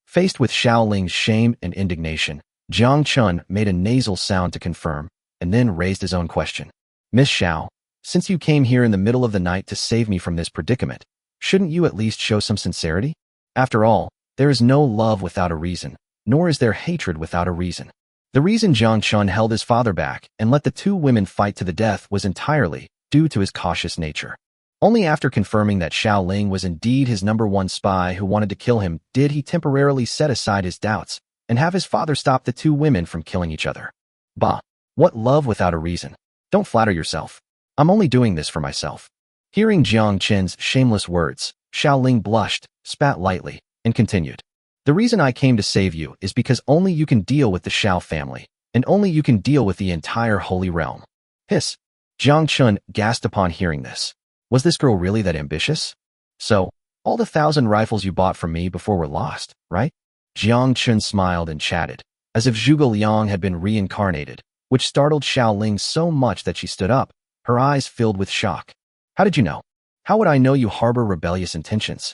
Faced with Xiaoling's shame and indignation, Jiang Chen made a nasal sound to confirm, and then raised his own question. Miss Xiao, since you came here in the middle of the night to save me from this predicament, shouldn't you at least show some sincerity? After all, there is no love without a reason, nor is there hatred without a reason. The reason Jiang Chen held his father back and let the two women fight to the death was entirely due to his cautious nature. Only after confirming that Xiaoling was indeed his #1 spy who wanted to kill him did he temporarily set aside his doubts and have his father stop the two women from killing each other. Bah! What love without a reason? Don't flatter yourself. I'm only doing this for myself. Hearing Jiang Chen's shameless words, Xiaoling blushed, spat lightly, and continued. The reason I came to save you is because only you can deal with the Xiao family, and only you can deal with the entire Holy Realm. Hiss! Jiang Chen gasped upon hearing this. Was this girl really that ambitious? So, all the 1,000 rifles you bought from me before were lost, right? Jiang Chen smiled and chatted, as if Zhuge Liang had been reincarnated, which startled Xiaoling so much that she stood up, her eyes filled with shock. How did you know? How would I know you harbor rebellious intentions?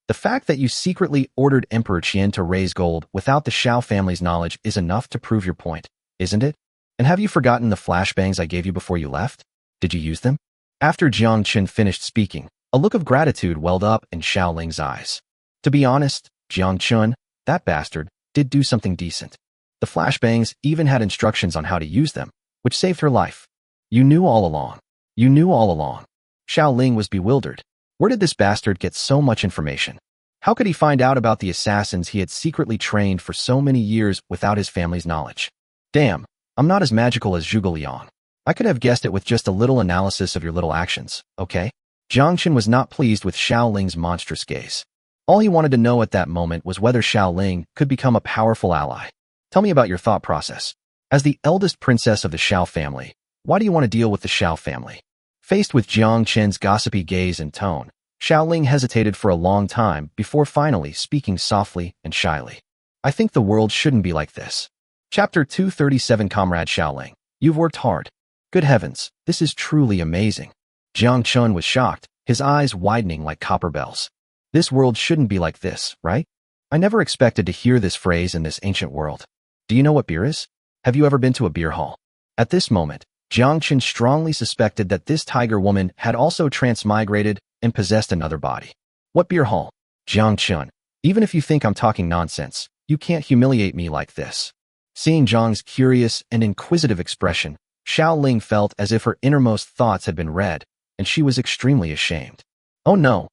The fact that you secretly ordered Emperor Qian to raise gold without the Xiao family's knowledge is enough to prove your point, isn't it? And have you forgotten the flashbangs I gave you before you left? Did you use them? After Jiang Chen finished speaking, a look of gratitude welled up in Xiao Ling's eyes. To be honest, Jiang Chen, that bastard, did do something decent. The flashbangs even had instructions on how to use them, which saved her life. You knew all along. You knew all along. Xiao Ling was bewildered. Where did this bastard get so much information? How could he find out about the assassins he had secretly trained for so many years without his family's knowledge? Damn, I'm not as magical as Zhuge Liang. I could have guessed it with just a little analysis of your little actions, okay? Jiang Chen was not pleased with Xiao Ling's monstrous gaze. All he wanted to know at that moment was whether Xiao Ling could become a powerful ally. Tell me about your thought process. As the eldest princess of the Xiao family, why do you want to deal with the Xiao family? Faced with Jiang Chen's gossipy gaze and tone, Xiao Ling hesitated for a long time before finally speaking softly and shyly. I think the world shouldn't be like this. Chapter 237 Comrade Xiao Ling, you've worked hard. Good heavens, this is truly amazing. Jiang Chen was shocked, his eyes widening like copper bells. This world shouldn't be like this, right? I never expected to hear this phrase in this ancient world. Do you know what beer is? Have you ever been to a beer hall? At this moment, Jiang Chen strongly suspected that this tiger woman had also transmigrated and possessed another body. What beer hall? Jiang Chen, even if you think I'm talking nonsense, you can't humiliate me like this. Seeing Jiang's curious and inquisitive expression, Xiao Ling felt as if her innermost thoughts had been read, and she was extremely ashamed. Oh no,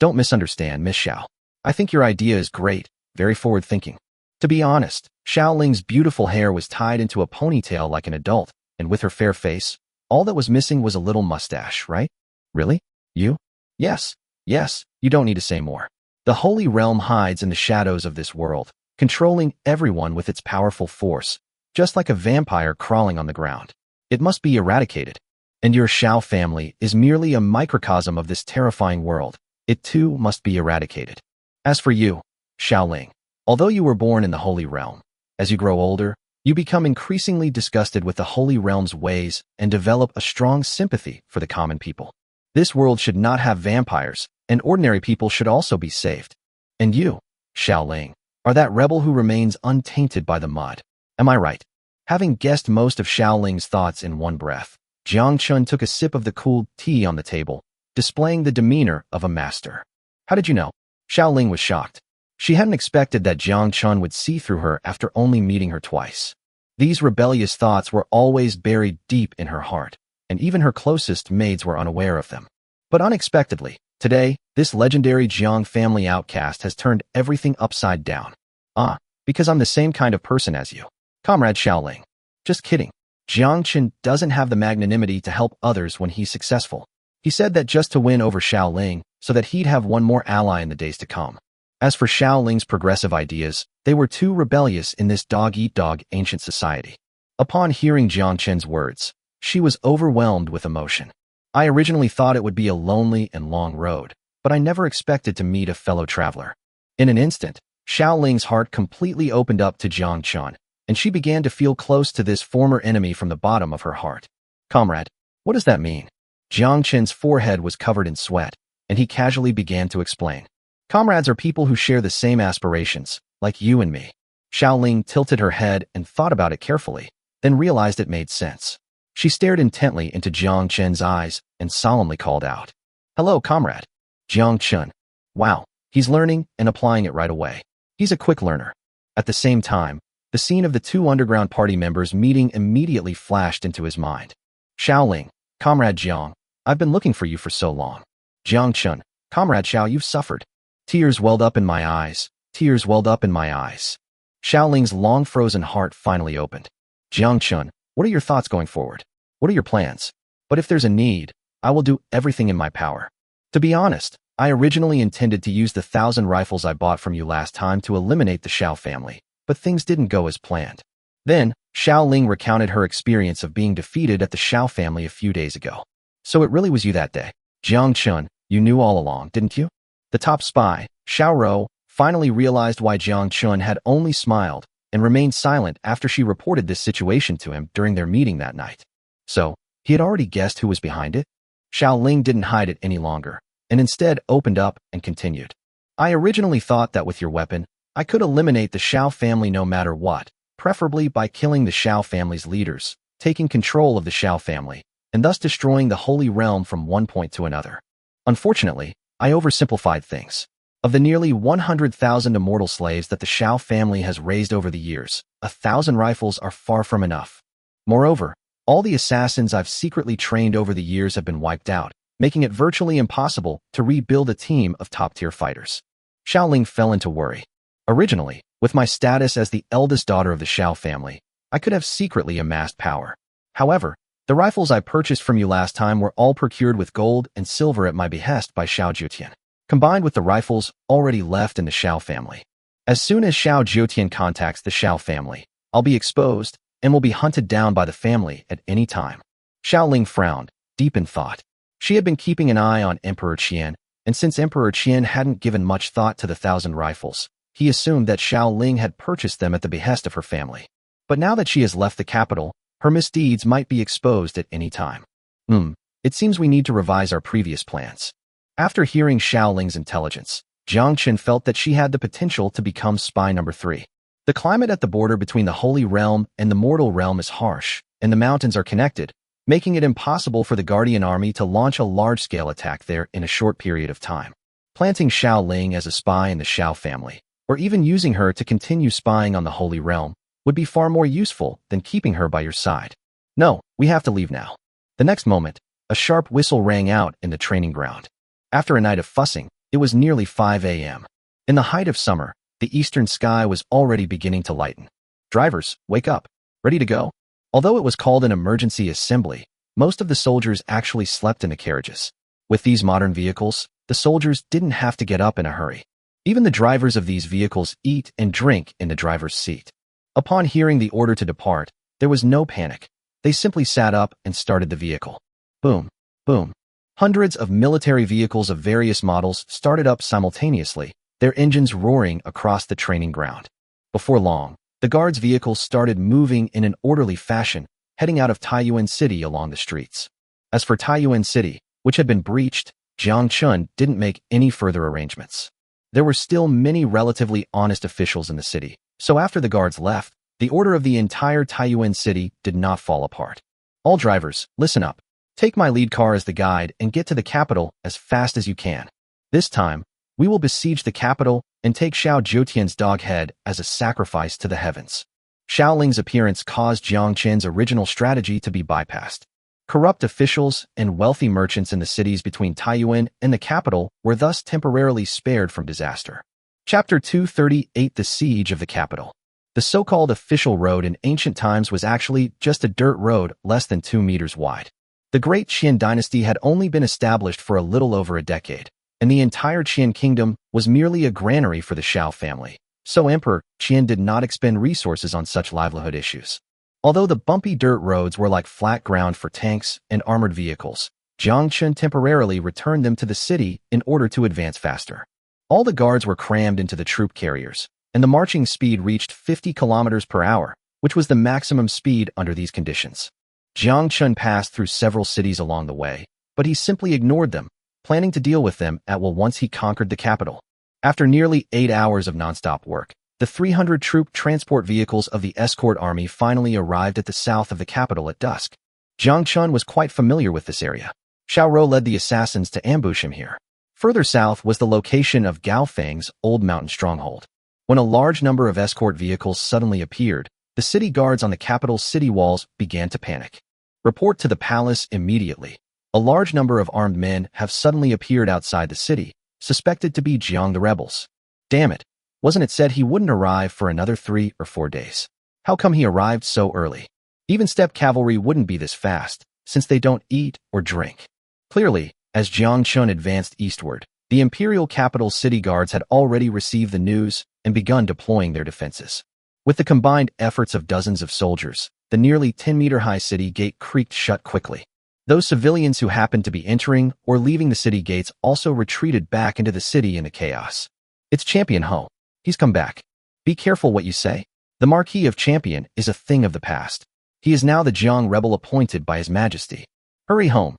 don't misunderstand, Miss Xiao. I think your idea is great, very forward-thinking. To be honest, Xiao Ling's beautiful hair was tied into a ponytail like an adult, and with her fair face, all that was missing was a little mustache, right? Really? You? Yes, you don't need to say more. The Holy Realm hides in the shadows of this world, controlling everyone with its powerful force, just like a vampire crawling on the ground. It must be eradicated. And your Xiao family is merely a microcosm of this terrifying world. It too must be eradicated. As for you, Xiao Ling, although you were born in the Holy Realm, as you grow older, you become increasingly disgusted with the Holy Realm's ways and develop a strong sympathy for the common people. This world should not have vampires, and ordinary people should also be saved. And you, Xiao Ling, are that rebel who remains untainted by the mud. Am I right? Having guessed most of Xiao Ling's thoughts in one breath, Jiang Chen took a sip of the cooled tea on the table, displaying the demeanor of a master. How did you know? Xiao Ling was shocked. She hadn't expected that Jiang Chen would see through her after only meeting her twice. These rebellious thoughts were always buried deep in her heart, and even her closest maids were unaware of them. But unexpectedly, today, this legendary Jiang family outcast has turned everything upside down. Because I'm the same kind of person as you. Comrade Xiao Ling. Just kidding. Jiang Chen doesn't have the magnanimity to help others when he's successful. He said that just to win over Xiao Ling, so that he'd have one more ally in the days to come. As for Xiao Ling's progressive ideas, they were too rebellious in this dog-eat-dog ancient society. Upon hearing Jiang Chen's words, she was overwhelmed with emotion. I originally thought it would be a lonely and long road, but I never expected to meet a fellow traveler. In an instant, Xiao Ling's heart completely opened up to Jiang Chen, and she began to feel close to this former enemy from the bottom of her heart. Comrade, what does that mean? Jiang Chen's forehead was covered in sweat, and he casually began to explain. Comrades are people who share the same aspirations, like you and me. Xiao Ling tilted her head and thought about it carefully, then realized it made sense. She stared intently into Jiang Chen's eyes and solemnly called out. Hello, comrade. Jiang Chen. Wow, he's learning and applying it right away. He's a quick learner. At the same time, the scene of the two underground party members meeting immediately flashed into his mind. Xiao Ling, Comrade Jiang, I've been looking for you for so long. Jiang Chen, Comrade Xiao, you've suffered. Tears welled up in my eyes. Tears welled up in my eyes. Xiao Ling's long-frozen heart finally opened. Jiang Chen, what are your thoughts going forward? What are your plans? But if there's a need, I will do everything in my power. To be honest, I originally intended to use the 1,000 rifles I bought from you last time to eliminate the Xiao family, but things didn't go as planned. Then, Xiao Ling recounted her experience of being defeated at the Xiao family a few days ago. So it really was you that day. Jiang Chen, you knew all along, didn't you? The top spy, Xiao Rou, finally realized why Jiang Chen had only smiled and remained silent after she reported this situation to him during their meeting that night. So, he had already guessed who was behind it? Xiao Ling didn't hide it any longer, and instead opened up and continued. I originally thought that with your weapon, I could eliminate the Xiao family no matter what, preferably by killing the Xiao family's leaders, taking control of the Xiao family, and thus destroying the Holy Realm from one point to another. Unfortunately, I oversimplified things. Of the nearly 100,000 immortal slaves that the Xiao family has raised over the years, 1,000 rifles are far from enough. Moreover, all the assassins I've secretly trained over the years have been wiped out, making it virtually impossible to rebuild a team of top-tier fighters. Xiaoling fell into worry. Originally, with my status as the eldest daughter of the Xiao family, I could have secretly amassed power. However, the rifles I purchased from you last time were all procured with gold and silver at my behest by Xiao Jiutian, combined with the rifles already left in the Xiao family. As soon as Xiao Jiutian contacts the Xiao family, I'll be exposed and will be hunted down by the family at any time. Xiaoling frowned, deep in thought. She had been keeping an eye on Emperor Qian, and since Emperor Qian hadn't given much thought to the 1,000 rifles, he assumed that Xiaoling had purchased them at the behest of her family. But now that she has left the capital, her misdeeds might be exposed at any time. It seems we need to revise our previous plans. After hearing Xiaoling's intelligence, Jiang Chen felt that she had the potential to become spy number 3. The climate at the border between the Holy Realm and the Mortal Realm is harsh, and the mountains are connected, making it impossible for the Guardian Army to launch a large-scale attack there in a short period of time. Planting Xiaoling as a spy in the Xiao family, or even using her to continue spying on the Holy Realm, would be far more useful than keeping her by your side. No, we have to leave now. The next moment, a sharp whistle rang out in the training ground. After a night of fussing, it was nearly 5 a.m. In the height of summer, the eastern sky was already beginning to lighten. Drivers, wake up. Ready to go? Although it was called an emergency assembly, most of the soldiers actually slept in the carriages. With these modern vehicles, the soldiers didn't have to get up in a hurry. Even the drivers of these vehicles eat and drink in the driver's seat. Upon hearing the order to depart, there was no panic. They simply sat up and started the vehicle. Boom, boom. Hundreds of military vehicles of various models started up simultaneously, their engines roaring across the training ground. Before long, the guards' vehicles started moving in an orderly fashion, heading out of Taiyuan City along the streets. As for Taiyuan City, which had been breached, Jiang Chen didn't make any further arrangements. There were still many relatively honest officials in the city, so after the guards left, the order of the entire Taiyuan City did not fall apart. All drivers, listen up. Take my lead car as the guide and get to the capital as fast as you can. This time, we will besiege the capital and take Xiao Jiutian's dog head as a sacrifice to the heavens. Xiaoling's appearance caused Jiang Chen's original strategy to be bypassed. Corrupt officials and wealthy merchants in the cities between Taiyuan and the capital were thus temporarily spared from disaster. Chapter 238: The Siege of the Capital. The so-called official road in ancient times was actually just a dirt road less than 2 meters wide. The Great Qian dynasty had only been established for a little over a decade, and the entire Qian kingdom was merely a granary for the Xiao family, so Emperor Qian did not expend resources on such livelihood issues. Although the bumpy dirt roads were like flat ground for tanks and armored vehicles, Jiang Chen temporarily returned them to the city in order to advance faster. All the guards were crammed into the troop carriers, and the marching speed reached 50 kilometers per hour, which was the maximum speed under these conditions. Jiang Chen passed through several cities along the way, but he simply ignored them, planning to deal with them at will once he conquered the capital. After nearly 8 hours of nonstop work, the 300 troop transport vehicles of the escort army finally arrived at the south of the capital at dusk. Jiang Chen was quite familiar with this area. Xiao Rou led the assassins to ambush him here. Further south was the location of Gao Feng's old mountain stronghold. When a large number of escort vehicles suddenly appeared, the city guards on the capital's city walls began to panic. Report to the palace immediately. A large number of armed men have suddenly appeared outside the city, suspected to be Jiang the rebels. Damn it, wasn't it said he wouldn't arrive for another 3 or 4 days? How come he arrived so early? Even steppe cavalry wouldn't be this fast, since they don't eat or drink. Clearly, as Jiang Chen advanced eastward, the imperial capital's city guards had already received the news and begun deploying their defenses. With the combined efforts of dozens of soldiers, the nearly 10-meter-high city gate creaked shut quickly. Those civilians who happened to be entering or leaving the city gates also retreated back into the city in the chaos. It's Champion Ho. He's come back. Be careful what you say. The Marquis of Champion is a thing of the past. He is now the Jiang rebel appointed by His Majesty. Hurry home,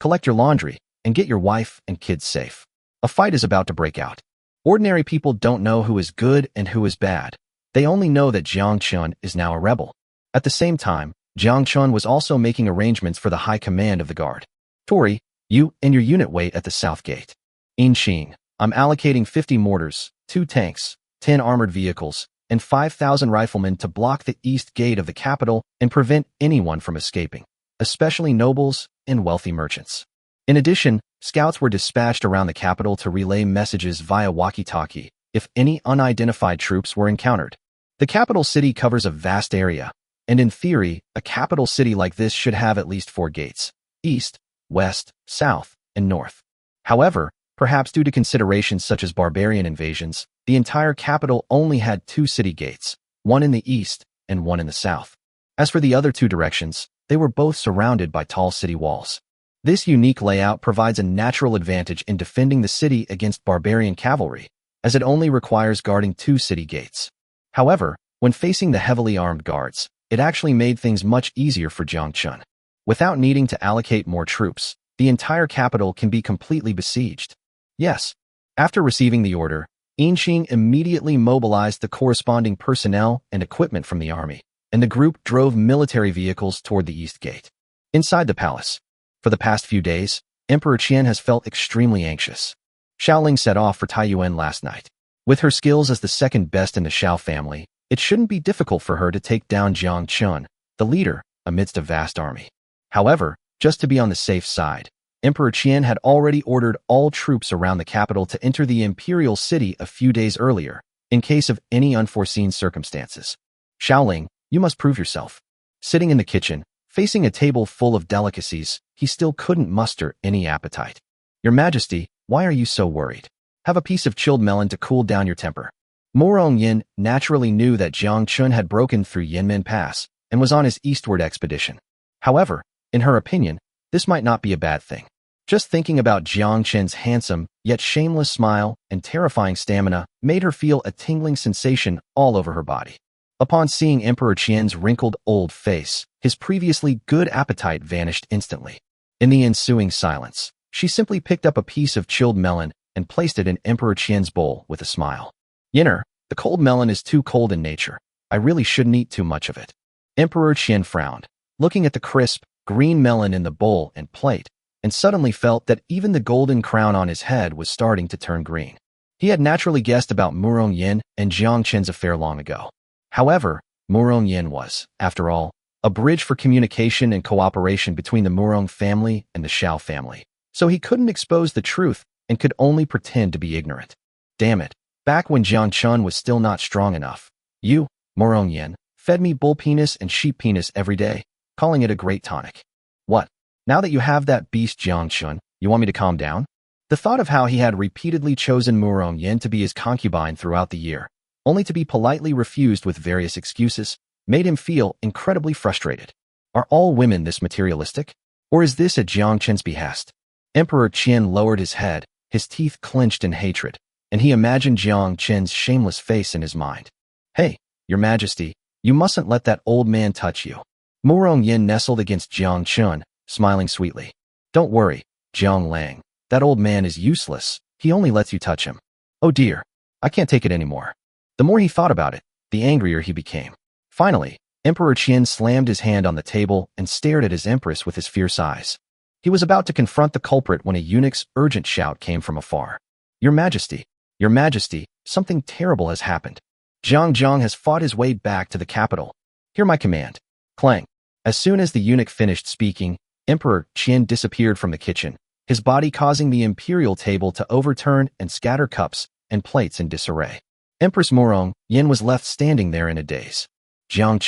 collect your laundry, and get your wife and kids safe. A fight is about to break out. Ordinary people don't know who is good and who is bad. They only know that Jiang Chen is now a rebel. At the same time, Jiang Chen was also making arrangements for the high command of the guard. Tori, you and your unit wait at the south gate. Inqing, I'm allocating 50 mortars, 2 tanks, 10 armored vehicles, and 5,000 riflemen to block the east gate of the capital and prevent anyone from escaping, especially nobles and wealthy merchants. In addition, scouts were dispatched around the capital to relay messages via walkie-talkie if any unidentified troops were encountered. The capital city covers a vast area, and in theory, a capital city like this should have at least 4 gates: east, west, south, and north. However, perhaps due to considerations such as barbarian invasions, the entire capital only had 2 city gates, one in the east and one in the south. As for the other 2 directions, they were both surrounded by tall city walls. This unique layout provides a natural advantage in defending the city against barbarian cavalry, as it only requires guarding 2 city gates. However, when facing the heavily armed guards, it actually made things much easier for Jiang Chen. Without needing to allocate more troops, the entire capital can be completely besieged. Yes. After receiving the order, Inqing immediately mobilized the corresponding personnel and equipment from the army, and the group drove military vehicles toward the east gate. Inside the palace, for the past few days, Emperor Qian has felt extremely anxious. Xiaoling set off for Taiyuan last night. With her skills as the second best in the Xiao family, it shouldn't be difficult for her to take down Jiang Chen, the leader, amidst a vast army. However, just to be on the safe side, Emperor Qian had already ordered all troops around the capital to enter the imperial city a few days earlier, in case of any unforeseen circumstances. Xiaoling, you must prove yourself. Sitting in the kitchen, facing a table full of delicacies, he still couldn't muster any appetite. Your Majesty, why are you so worried? Have a piece of chilled melon to cool down your temper. Murong Yin naturally knew that Jiang Chen had broken through Yanmen Pass and was on his eastward expedition. However, in her opinion, this might not be a bad thing. Just thinking about Jiang Chen's handsome, yet shameless smile and terrifying stamina made her feel a tingling sensation all over her body. Upon seeing Emperor Qian's wrinkled old face, his previously good appetite vanished instantly. In the ensuing silence, she simply picked up a piece of chilled melon and placed it in Emperor Qian's bowl with a smile. Yinner, the cold melon is too cold in nature. I really shouldn't eat too much of it. Emperor Qian frowned, looking at the crisp, green melon in the bowl and plate, and suddenly felt that even the golden crown on his head was starting to turn green. He had naturally guessed about Murong Yin and Jiang Chen's affair long ago. However, Murong Yin was, after all, a bridge for communication and cooperation between the Murong family and the Xiao family, so he couldn't expose the truth and could only pretend to be ignorant. Damn it, back when Jiang Chen was still not strong enough, you, Murong Yin, fed me bull penis and sheep penis every day, calling it a great tonic. What? Now that you have that beast Jiang Chen, you want me to calm down? The thought of how he had repeatedly chosen Murong Yin to be his concubine throughout the year, only to be politely refused with various excuses, made him feel incredibly frustrated. Are all women this materialistic? Or is this at Jiang Chen's behest? Emperor Qian lowered his head, his teeth clenched in hatred, and he imagined Jiang Chen's shameless face in his mind. Hey, Your Majesty, you mustn't let that old man touch you. Murong Yin nestled against Jiang Chen, smiling sweetly. Don't worry, Jiang Lang. That old man is useless. He only lets you touch him. Oh dear, I can't take it anymore. The more he thought about it, the angrier he became. Finally, Emperor Qian slammed his hand on the table and stared at his empress with his fierce eyes. He was about to confront the culprit when a eunuch's urgent shout came from afar. Your Majesty, something terrible has happened. Jiang Zhang has fought his way back to the capital. Hear my command. Clang. As soon as the eunuch finished speaking, Emperor Qian disappeared from the kitchen, his body causing the imperial table to overturn and scatter cups and plates in disarray. Empress Murong Yin was left standing there in a daze. Jiang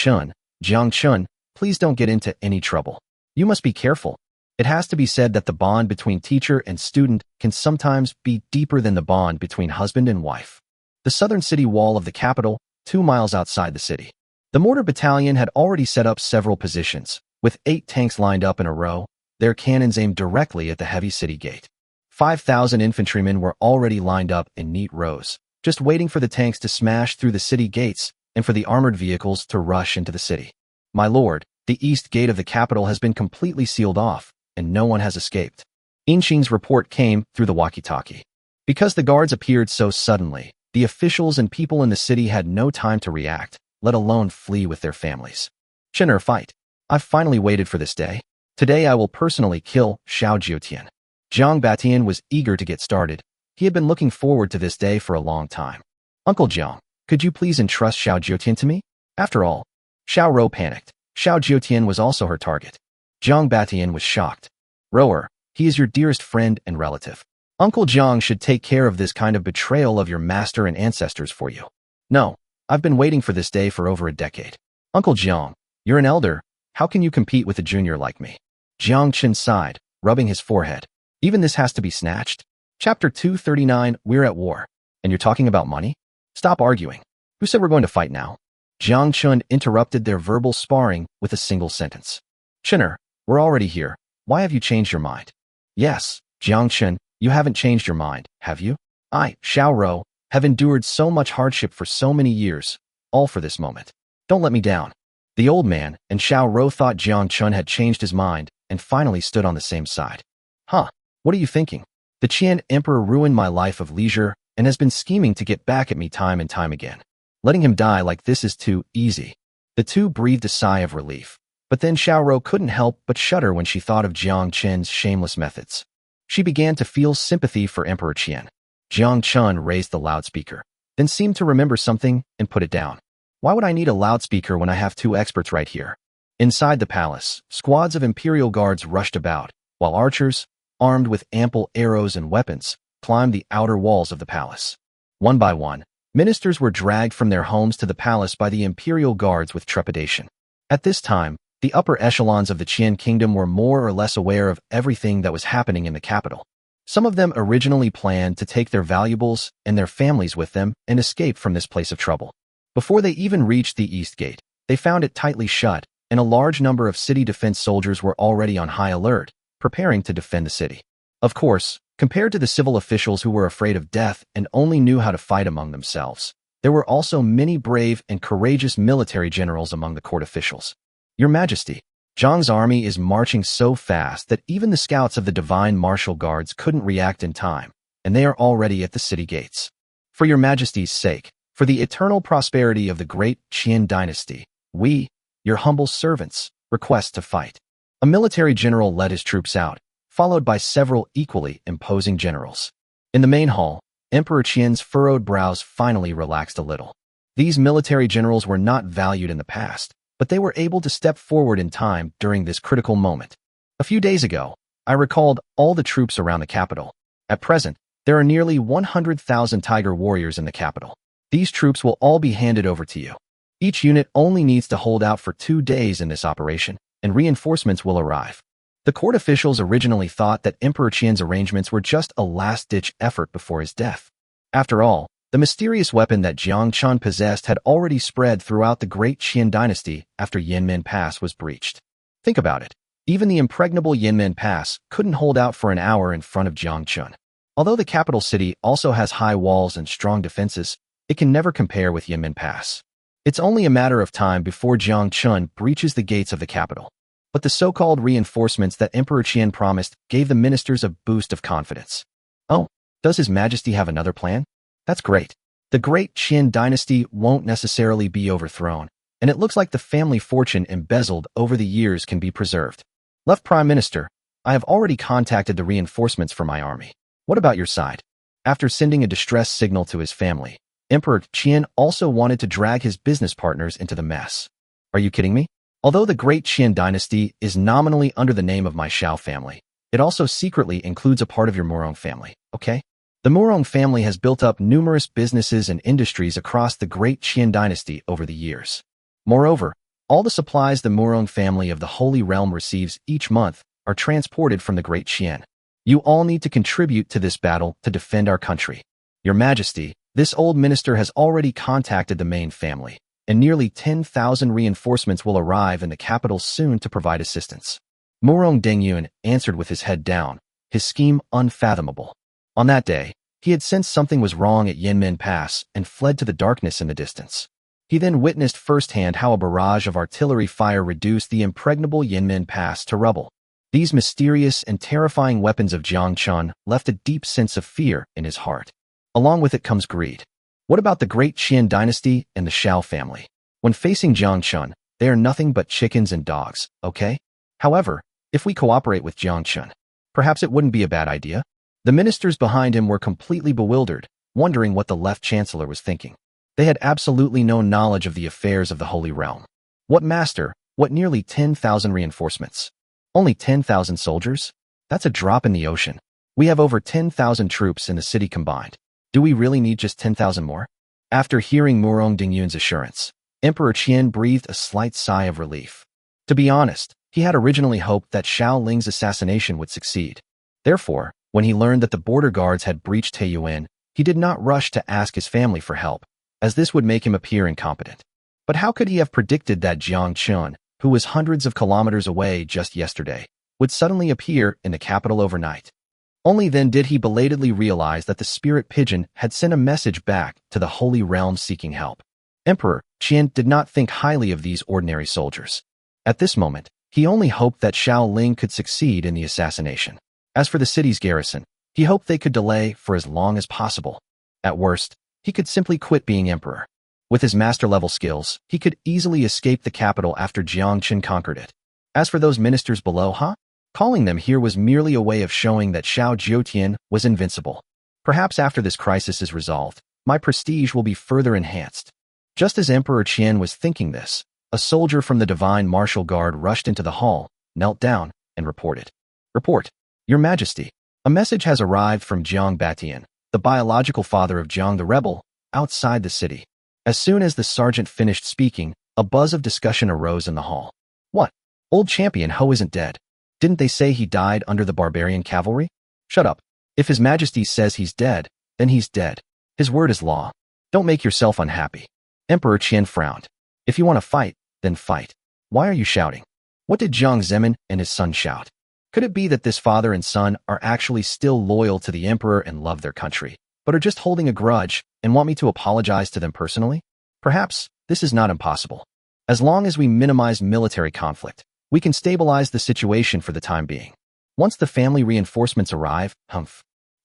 Chen, please don't get into any trouble. You must be careful. It has to be said that the bond between teacher and student can sometimes be deeper than the bond between husband and wife. The southern city wall of the capital, 2 miles outside the city. The mortar battalion had already set up several positions, with 8 tanks lined up in a row, their cannons aimed directly at the heavy city gate. 5,000 infantrymen were already lined up in neat rows, just waiting for the tanks to smash through the city gates and for the armored vehicles to rush into the city. My lord, the east gate of the capital has been completely sealed off, and no one has escaped. Inqing's report came through the walkie-talkie. Because the guards appeared so suddenly, The officials and people in the city had no time to react, let alone flee with their families. Chinner, fight. I've finally waited for this day. Today I will personally kill Xiao Jiutian. Jiang Batian was eager to get started. He had been looking forward to this day for a long time. Uncle Jiang, could you please entrust Xiao Jiutian to me? After all, Xiao Rou panicked. Xiao Jiutian was also her target. Jiang Batian was shocked. Rower, he is your dearest friend and relative. Uncle Jiang should take care of this kind of betrayal of your master and ancestors for you. No, I've been waiting for this day for over a decade. Uncle Jiang, you're an elder. How can you compete with a junior like me? Jiang Chen sighed, rubbing his forehead. Even this has to be snatched? Chapter 239, We're at war. And you're talking about money? Stop arguing. Who said we're going to fight now? Jiang Chen interrupted their verbal sparring with a single sentence. Chinner, we're already here. Why have you changed your mind? Yes, Jiang Chen, you haven't changed your mind, have you? I, Xiao Rou, have endured so much hardship for so many years, all for this moment. Don't let me down. The old man and Xiao Rou thought Jiang Chen had changed his mind and finally stood on the same side. Huh, what are you thinking? The Qian Emperor ruined my life of leisure and has been scheming to get back at me time and time again. Letting him die like this is too easy. The two breathed a sigh of relief. But then Xiao Rou couldn't help but shudder when she thought of Jiang Chen's shameless methods. She began to feel sympathy for Emperor Qian. Jiang Chen raised the loudspeaker, then seemed to remember something and put it down. Why would I need a loudspeaker when I have two experts right here? Inside the palace, squads of imperial guards rushed about, while archers, armed with ample arrows and weapons, climbed the outer walls of the palace. One by one, ministers were dragged from their homes to the palace by the imperial guards with trepidation. At this time, the upper echelons of the Qian kingdom were more or less aware of everything that was happening in the capital. Some of them originally planned to take their valuables and their families with them and escape from this place of trouble. Before they even reached the east gate, they found it tightly shut, and a large number of city defense soldiers were already on high alert, preparing to defend the city. Of course, compared to the civil officials who were afraid of death and only knew how to fight among themselves, there were also many brave and courageous military generals among the court officials. Your Majesty, Zhang's army is marching so fast that even the scouts of the Divine Martial Guards couldn't react in time, and they are already at the city gates. For your Majesty's sake, for the eternal prosperity of the Great Qian dynasty, we, your humble servants, request to fight. A military general led his troops out, followed by several equally imposing generals. In the main hall, Emperor Qian's furrowed brows finally relaxed a little. These military generals were not valued in the past, but they were able to step forward in time during this critical moment. A few days ago, I recalled all the troops around the capital. At present, there are nearly 100,000 tiger warriors in the capital. These troops will all be handed over to you. Each unit only needs to hold out for 2 days in this operation, and reinforcements will arrive. The court officials originally thought that Emperor Qian's arrangements were just a last-ditch effort before his death. After all, the mysterious weapon that Jiang Chen possessed had already spread throughout the Great Qian dynasty after Yanmen Pass was breached. Think about it. Even the impregnable Yanmen Pass couldn't hold out for an hour in front of Jiang Chen. Although the capital city also has high walls and strong defenses, it can never compare with Yanmen Pass. It's only a matter of time before Jiang Chen breaches the gates of the capital. But the so-called reinforcements that Emperor Qian promised gave the ministers a boost of confidence. Oh, does His Majesty have another plan? That's great. The Great Qian dynasty won't necessarily be overthrown, and it looks like the family fortune embezzled over the years can be preserved. Left Prime Minister, I have already contacted the reinforcements for my army. What about your side? After sending a distress signal to his family, Emperor Qian also wanted to drag his business partners into the mess. Are you kidding me? Although the Great Qian dynasty is nominally under the name of my Xiao family, it also secretly includes a part of your Murong family, okay? The Murong family has built up numerous businesses and industries across the Great Qian dynasty over the years. Moreover, all the supplies the Murong family of the Holy Realm receives each month are transported from the Great Qian. You all need to contribute to this battle to defend our country. Your Majesty, this old minister has already contacted the main family, and nearly 10,000 reinforcements will arrive in the capital soon to provide assistance. Murong Dengyun answered with his head down, his scheme unfathomable. On that day, he had sensed something was wrong at Yanmen Pass and fled to the darkness in the distance. He then witnessed firsthand how a barrage of artillery fire reduced the impregnable Yanmen Pass to rubble. These mysterious and terrifying weapons of Jiang Chen left a deep sense of fear in his heart. Along with it comes greed. What about the Great Qian dynasty and the Xiao family? When facing Jiang Chen, they are nothing but chickens and dogs, okay? However, if we cooperate with Jiang Chen, perhaps it wouldn't be a bad idea. The ministers behind him were completely bewildered, wondering what the left chancellor was thinking. They had absolutely no knowledge of the affairs of the Holy Realm. What master? What nearly 10,000 reinforcements? Only 10,000 soldiers? That's a drop in the ocean. We have over 10,000 troops in the city combined. Do we really need just 10,000 more? After hearing Murong Dengyun's assurance, Emperor Qian breathed a slight sigh of relief. To be honest, he had originally hoped that Xiao Ling's assassination would succeed. Therefore, when he learned that the border guards had breached Taiyuan, he did not rush to ask his family for help, as this would make him appear incompetent. But how could he have predicted that Jiang Chen, who was hundreds of kilometers away just yesterday, would suddenly appear in the capital overnight? Only then did he belatedly realize that the spirit pigeon had sent a message back to the Holy Realm seeking help. Emperor Qian did not think highly of these ordinary soldiers. At this moment, he only hoped that Xiao Ling could succeed in the assassination. As for the city's garrison, he hoped they could delay for as long as possible. At worst, he could simply quit being emperor. With his master-level skills, he could easily escape the capital after Jiang Chen conquered it. As for those ministers below, calling them here was merely a way of showing that Xiao Jiutian was invincible. Perhaps after this crisis is resolved, my prestige will be further enhanced. Just as Emperor Qian was thinking this, a soldier from the Divine Martial Guard rushed into the hall, knelt down, and reported. Report, Your Majesty. A message has arrived from Jiang Batian, the biological father of Jiang the rebel, outside the city. As soon as the sergeant finished speaking, a buzz of discussion arose in the hall. What? Old champion Ho isn't dead. Didn't they say he died under the barbarian cavalry? Shut up. If His Majesty says he's dead, then he's dead. His word is law. Don't make yourself unhappy. Emperor Qian frowned. If you want to fight, then fight. Why are you shouting? What did Jiang Zemin and his son shout? Could it be that this father and son are actually still loyal to the emperor and love their country, but are just holding a grudge and want me to apologize to them personally? Perhaps this is not impossible. As long as we minimize military conflict, we can stabilize the situation for the time being. Once the family reinforcements arrive,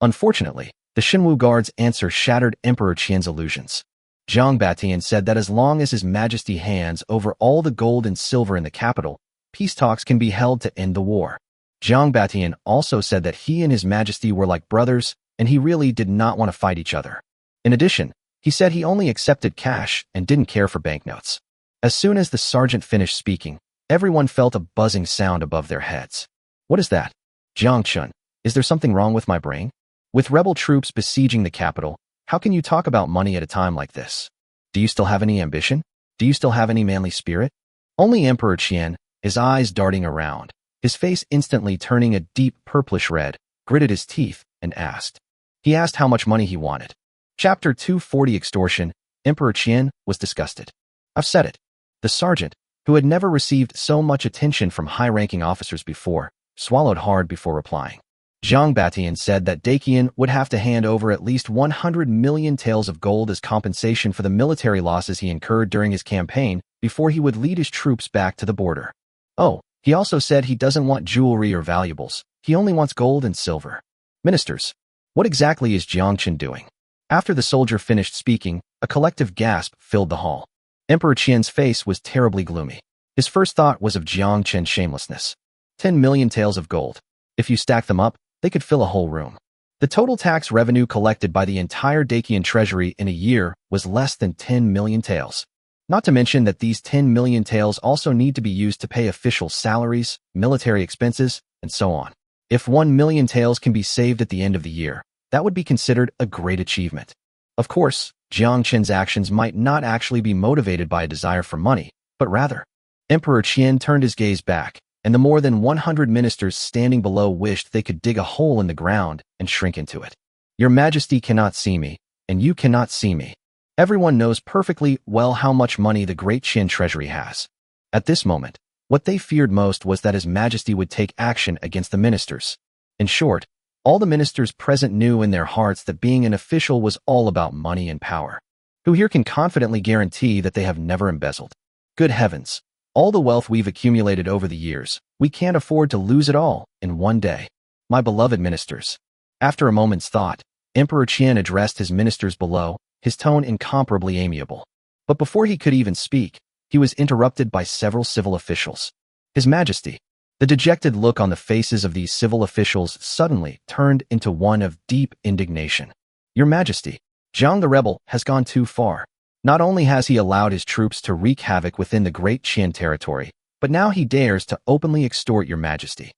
Unfortunately, the Xinwu Guard's answer shattered Emperor Qian's illusions. Jiang Batian said that as long as His Majesty hands over all the gold and silver in the capital, peace talks can be held to end the war. Jiang Batian also said that he and His Majesty were like brothers, and he really did not want to fight each other. In addition, he said he only accepted cash and didn't care for banknotes. As soon as the sergeant finished speaking, everyone felt a buzzing sound above their heads. What is that? Jiang Chen, is there something wrong with my brain? With rebel troops besieging the capital, how can you talk about money at a time like this? Do you still have any ambition? Do you still have any manly spirit? Only Emperor Qian, his eyes darting around, his face instantly turning a deep purplish red, gritted his teeth, and asked. He asked how much money he wanted. Chapter 240 Extortion. Emperor Qian was disgusted. I've said it. The sergeant, who had never received so much attention from high-ranking officers before, swallowed hard before replying. Jiang Batian said that Dengyun would have to hand over at least 100 million taels of gold as compensation for the military losses he incurred during his campaign before he would lead his troops back to the border. Oh, he also said he doesn't want jewelry or valuables, he only wants gold and silver. Ministers, what exactly is Jiang Chen doing? After the soldier finished speaking, a collective gasp filled the hall. Emperor Qian's face was terribly gloomy. His first thought was of Jiang Chen's shamelessness. 10 million taels of gold. If you stack them up, they could fill a whole room. The total tax revenue collected by the entire Dengyun treasury in a year was less than 10 million taels. Not to mention that these 10 million taels also need to be used to pay official salaries, military expenses, and so on. If 1 million taels can be saved at the end of the year, that would be considered a great achievement. Of course, Jiang Chen's actions might not actually be motivated by a desire for money, but rather, Emperor Qian turned his gaze back, and the more than 100 ministers standing below wished they could dig a hole in the ground and shrink into it. Your Majesty cannot see me, and you cannot see me. Everyone knows perfectly well how much money the Great Qian treasury has. At this moment, what they feared most was that His Majesty would take action against the ministers. In short, all the ministers present knew in their hearts that being an official was all about money and power. Who here can confidently guarantee that they have never embezzled? Good heavens! All the wealth we've accumulated over the years, we can't afford to lose it all in one day. My beloved ministers. After a moment's thought, Emperor Qian addressed his ministers below, his tone incomparably amiable. But before he could even speak, he was interrupted by several civil officials. His Majesty. The dejected look on the faces of these civil officials suddenly turned into one of deep indignation. Your Majesty, Jiang the rebel has gone too far. Not only has he allowed his troops to wreak havoc within the Great Qian territory, but now he dares to openly extort your Majesty.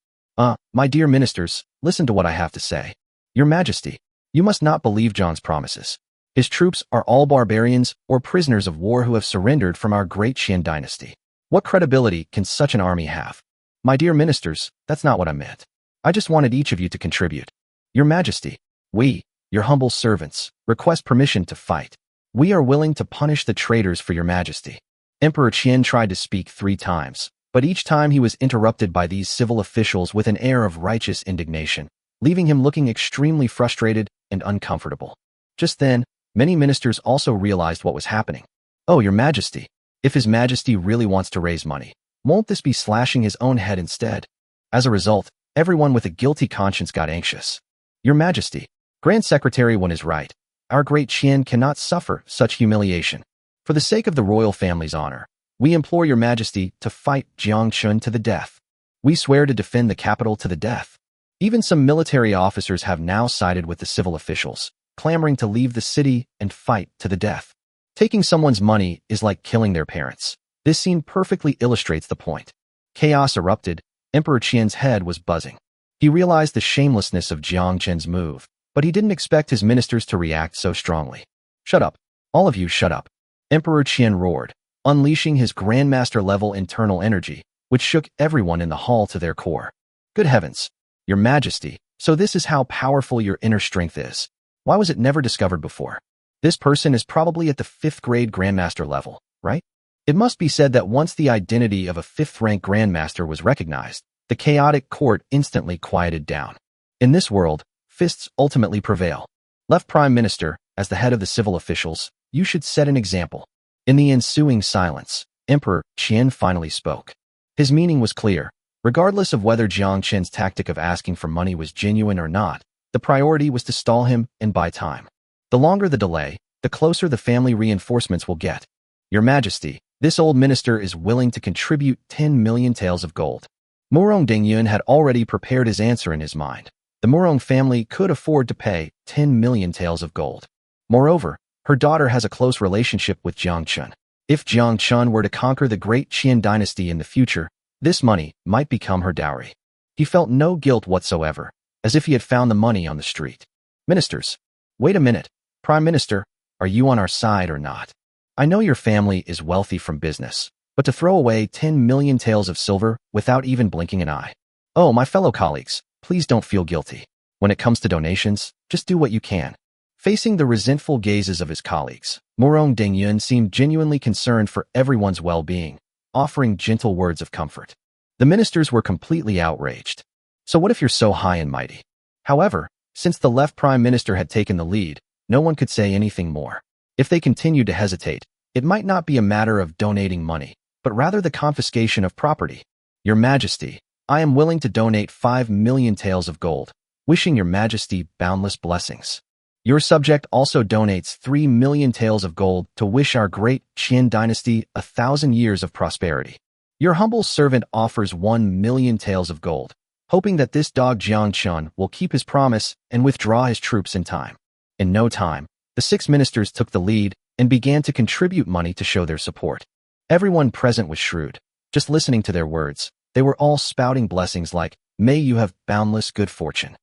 My dear ministers, listen to what I have to say. Your Majesty, you must not believe Jiang's promises. His troops are all barbarians or prisoners of war who have surrendered from our Great Qian dynasty. What credibility can such an army have? My dear ministers, that's not what I meant. I just wanted each of you to contribute. Your Majesty, we, your humble servants, request permission to fight. We are willing to punish the traitors for your Majesty. Emperor Qian tried to speak 3 times, but each time he was interrupted by these civil officials with an air of righteous indignation, leaving him looking extremely frustrated and uncomfortable. Just then, many ministers also realized what was happening. Oh, your Majesty, if His Majesty really wants to raise money, won't this be slashing his own head instead? As a result, everyone with a guilty conscience got anxious. Your Majesty, Grand Secretary Wen is right. Our Great Qian cannot suffer such humiliation. For the sake of the royal family's honor, we implore your Majesty to fight Jiang Chen to the death. We swear to defend the capital to the death. Even some military officers have now sided with the civil officials, clamoring to leave the city and fight to the death. Taking someone's money is like killing their parents. This scene perfectly illustrates the point. Chaos erupted. Emperor Qian's head was buzzing. He realized the shamelessness of Jiang Chen's move, but he didn't expect his ministers to react so strongly. Shut up. All of you shut up. Emperor Qian roared, unleashing his grandmaster-level internal energy, which shook everyone in the hall to their core. Good heavens! Your Majesty, so this is how powerful your inner strength is. Why was it never discovered before? This person is probably at the 5th grade grandmaster level, right? It must be said that once the identity of a 5th-rank grandmaster was recognized, the chaotic court instantly quieted down. In this world, fists ultimately prevail. Left Prime Minister, as the head of the civil officials, you should set an example. In the ensuing silence, Emperor Qian finally spoke. His meaning was clear. Regardless of whether Jiang Chen's tactic of asking for money was genuine or not, the priority was to stall him and buy time. The longer the delay, the closer the family reinforcements will get. Your Majesty, this old minister is willing to contribute 10 million taels of gold. Murong Dengyun had already prepared his answer in his mind. The Murong family could afford to pay 10 million taels of gold. Moreover, her daughter has a close relationship with Jiang Chen. If Jiang Chen were to conquer the Great Qian dynasty in the future, this money might become her dowry. He felt no guilt whatsoever, as if he had found the money on the street. Ministers, wait a minute. Prime Minister, are you on our side or not? I know your family is wealthy from business, but to throw away 10 million taels of silver without even blinking an eye. Oh, my fellow colleagues, please don't feel guilty. When it comes to donations, just do what you can. Facing the resentful gazes of his colleagues, Murong Dengyun seemed genuinely concerned for everyone's well-being, offering gentle words of comfort. The ministers were completely outraged. So what if you're so high and mighty? However, since the left prime minister had taken the lead, no one could say anything more. If they continued to hesitate, it might not be a matter of donating money, but rather the confiscation of property. Your Majesty, I am willing to donate 5 million taels of gold, wishing your Majesty boundless blessings. Your subject also donates 3 million taels of gold to wish our Great Qian dynasty 1,000 years of prosperity. Your humble servant offers 1 million taels of gold, hoping that this dog Jiang Chen will keep his promise and withdraw his troops in time. In no time, the 6 ministers took the lead and began to contribute money to show their support. Everyone present was shrewd. Just listening to their words, they were all spouting blessings like, "May you have boundless good fortune."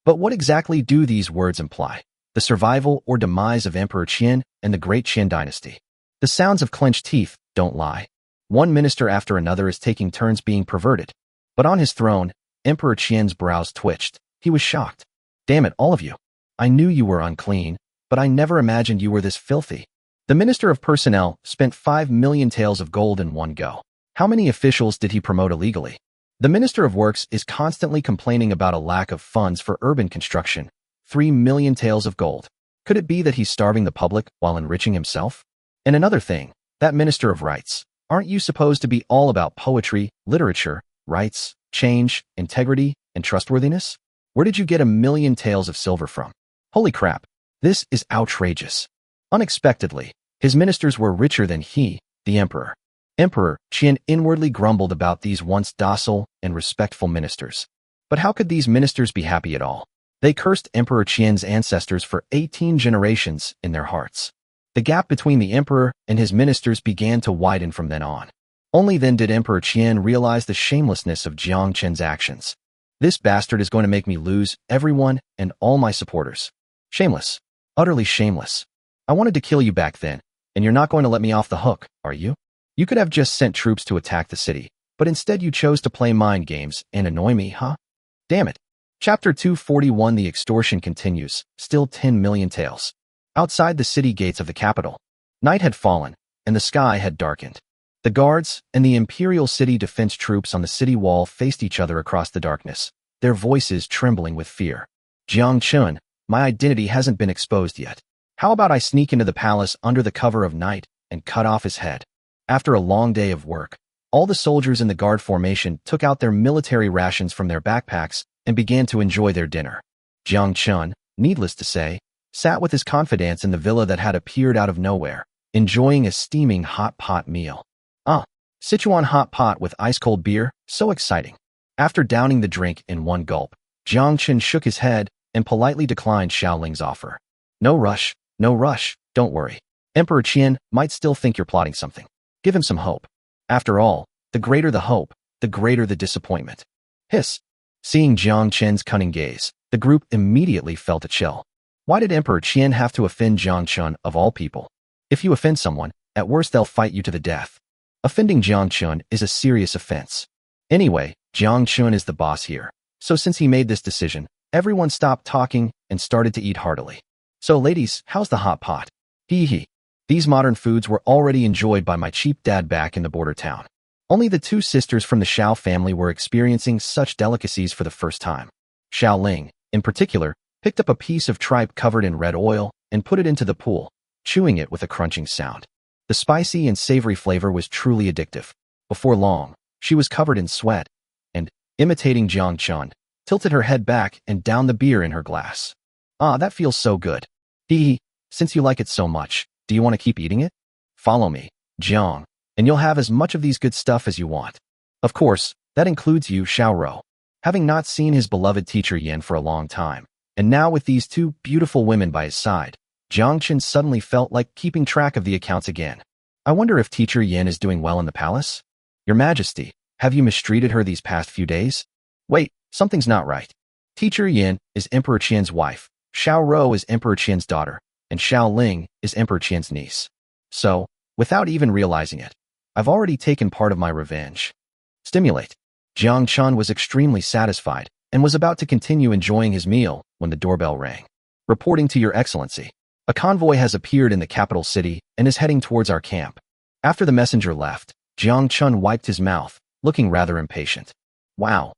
But what exactly do these words imply? The survival or demise of Emperor Qian and the Great Qian dynasty. The sounds of clenched teeth don't lie. One minister after another is taking turns being perverted. But on his throne, Emperor Qian's brows twitched. He was shocked. Damn it, all of you. I knew you were unclean, but I never imagined you were this filthy. The Minister of Personnel spent 5 million taels of gold in one go. How many officials did he promote illegally? The Minister of Works is constantly complaining about a lack of funds for urban construction. 3 million taels of gold. Could it be that he's starving the public while enriching himself? And another thing, that Minister of Rights. Aren't you supposed to be all about poetry, literature, rights, change, integrity, and trustworthiness? Where did you get 1 million taels of silver from? Holy crap. This is outrageous. Unexpectedly, his ministers were richer than he, the emperor. Emperor Qian inwardly grumbled about these once docile and respectful ministers. But how could these ministers be happy at all? They cursed Emperor Qian's ancestors for 18 generations in their hearts. The gap between the emperor and his ministers began to widen from then on. Only then did Emperor Qian realize the shamelessness of Jiang Chen's actions. This bastard is going to make me lose everyone and all my supporters. Shameless. Utterly shameless. I wanted to kill you back then, and you're not going to let me off the hook, are you? You could have just sent troops to attack the city, but instead you chose to play mind games and annoy me, huh? Damn it. Chapter 241. The extortion continues, still 10 million tales. Outside the city gates of the capital, night had fallen, and the sky had darkened. The guards and the Imperial City defense troops on the city wall faced each other across the darkness, their voices trembling with fear. Jiang Chen, my identity hasn't been exposed yet. How about I sneak into the palace under the cover of night and cut off his head? After a long day of work, all the soldiers in the guard formation took out their military rations from their backpacks and began to enjoy their dinner. Jiang Chen, needless to say, sat with his confidants in the villa that had appeared out of nowhere, enjoying a steaming hot pot meal. Sichuan hot pot with ice-cold beer, so exciting. After downing the drink in one gulp, Jiang Chen shook his head and politely declined Xiao Ling's offer. No rush, don't worry. Emperor Qian might still think you're plotting something. Give him some hope. After all, the greater the hope, the greater the disappointment. Hiss. Seeing Jiang Chen's cunning gaze, the group immediately felt a chill. Why did Emperor Qian have to offend Jiang Chen of all people? If you offend someone, at worst they'll fight you to the death. Offending Jiang Chen is a serious offense. Anyway, Jiang Chen is the boss here. So since he made this decision, everyone stopped talking and started to eat heartily. So ladies, how's the hot pot? Hee hee. These modern foods were already enjoyed by my cheap dad back in the border town. Only the two sisters from the Xiao family were experiencing such delicacies for the first time. Xiao Ling, in particular, picked up a piece of tripe covered in red oil and put it into the pool, chewing it with a crunching sound. The spicy and savory flavor was truly addictive. Before long, she was covered in sweat and, imitating Jiang Chen, tilted her head back and downed the beer in her glass. That feels so good. Hee, since you like it so much, do you want to keep eating it? Follow me, Jiang, and you'll have as much of these good stuff as you want. Of course, that includes you, Xiao. Having not seen his beloved teacher Yan for a long time, and now with these two beautiful women by his side, Jiang Chen suddenly felt like keeping track of the accounts again. I wonder if teacher Yan is doing well in the palace? Your Majesty, have you mistreated her these past few days? Wait, something's not right. Teacher Yan is Emperor Qian's wife, Xiao is Emperor Qian's daughter, and Xiao Ling is Emperor Qian's niece. So, without even realizing it, I've already taken part of my revenge. Stimulate. Jiang Chen was extremely satisfied and was about to continue enjoying his meal when the doorbell rang. Reporting to Your Excellency. A convoy has appeared in the capital city and is heading towards our camp. After the messenger left, Jiang Chen wiped his mouth, looking rather impatient. Wow.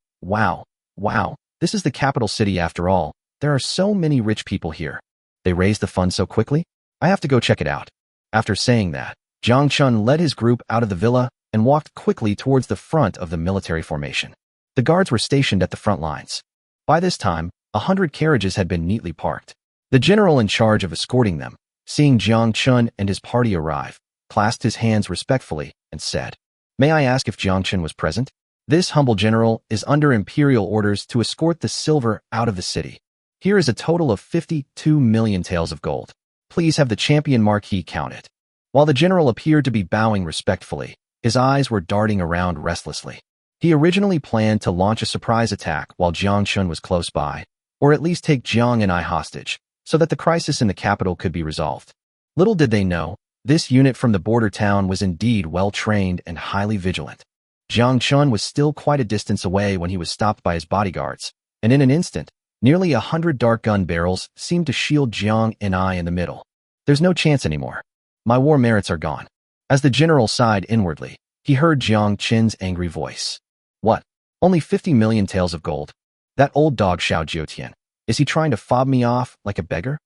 This is the capital city after all. There are so many rich people here. They raised the fund so quickly? I have to go check it out. After saying that, Jiang Chen led his group out of the villa and walked quickly towards the front of the military formation. The guards were stationed at the front lines. By this time, 100 carriages had been neatly parked. The general in charge of escorting them, seeing Jiang Chen and his party arrive, clasped his hands respectfully and said, "May I ask if Jiang Chen was present? This humble general is under imperial orders to escort the silver out of the city. Here is a total of 52 million taels of gold. Please have the champion marquis count it." While the general appeared to be bowing respectfully, his eyes were darting around restlessly. He originally planned to launch a surprise attack while Jiang Chen was close by, or at least take Jiang and I hostage, so that the crisis in the capital could be resolved. Little did they know, this unit from the border town was indeed well-trained and highly vigilant. Jiang Chen was still quite a distance away when he was stopped by his bodyguards, and in an instant, nearly 100 dart gun barrels seemed to shield Jiang and I in the middle. There's no chance anymore. My war merits are gone. As the general sighed inwardly, he heard Jiang Chen's angry voice. What? Only 50 million taels of gold? That old dog Xiao Jiutian. Is he trying to fob me off like a beggar?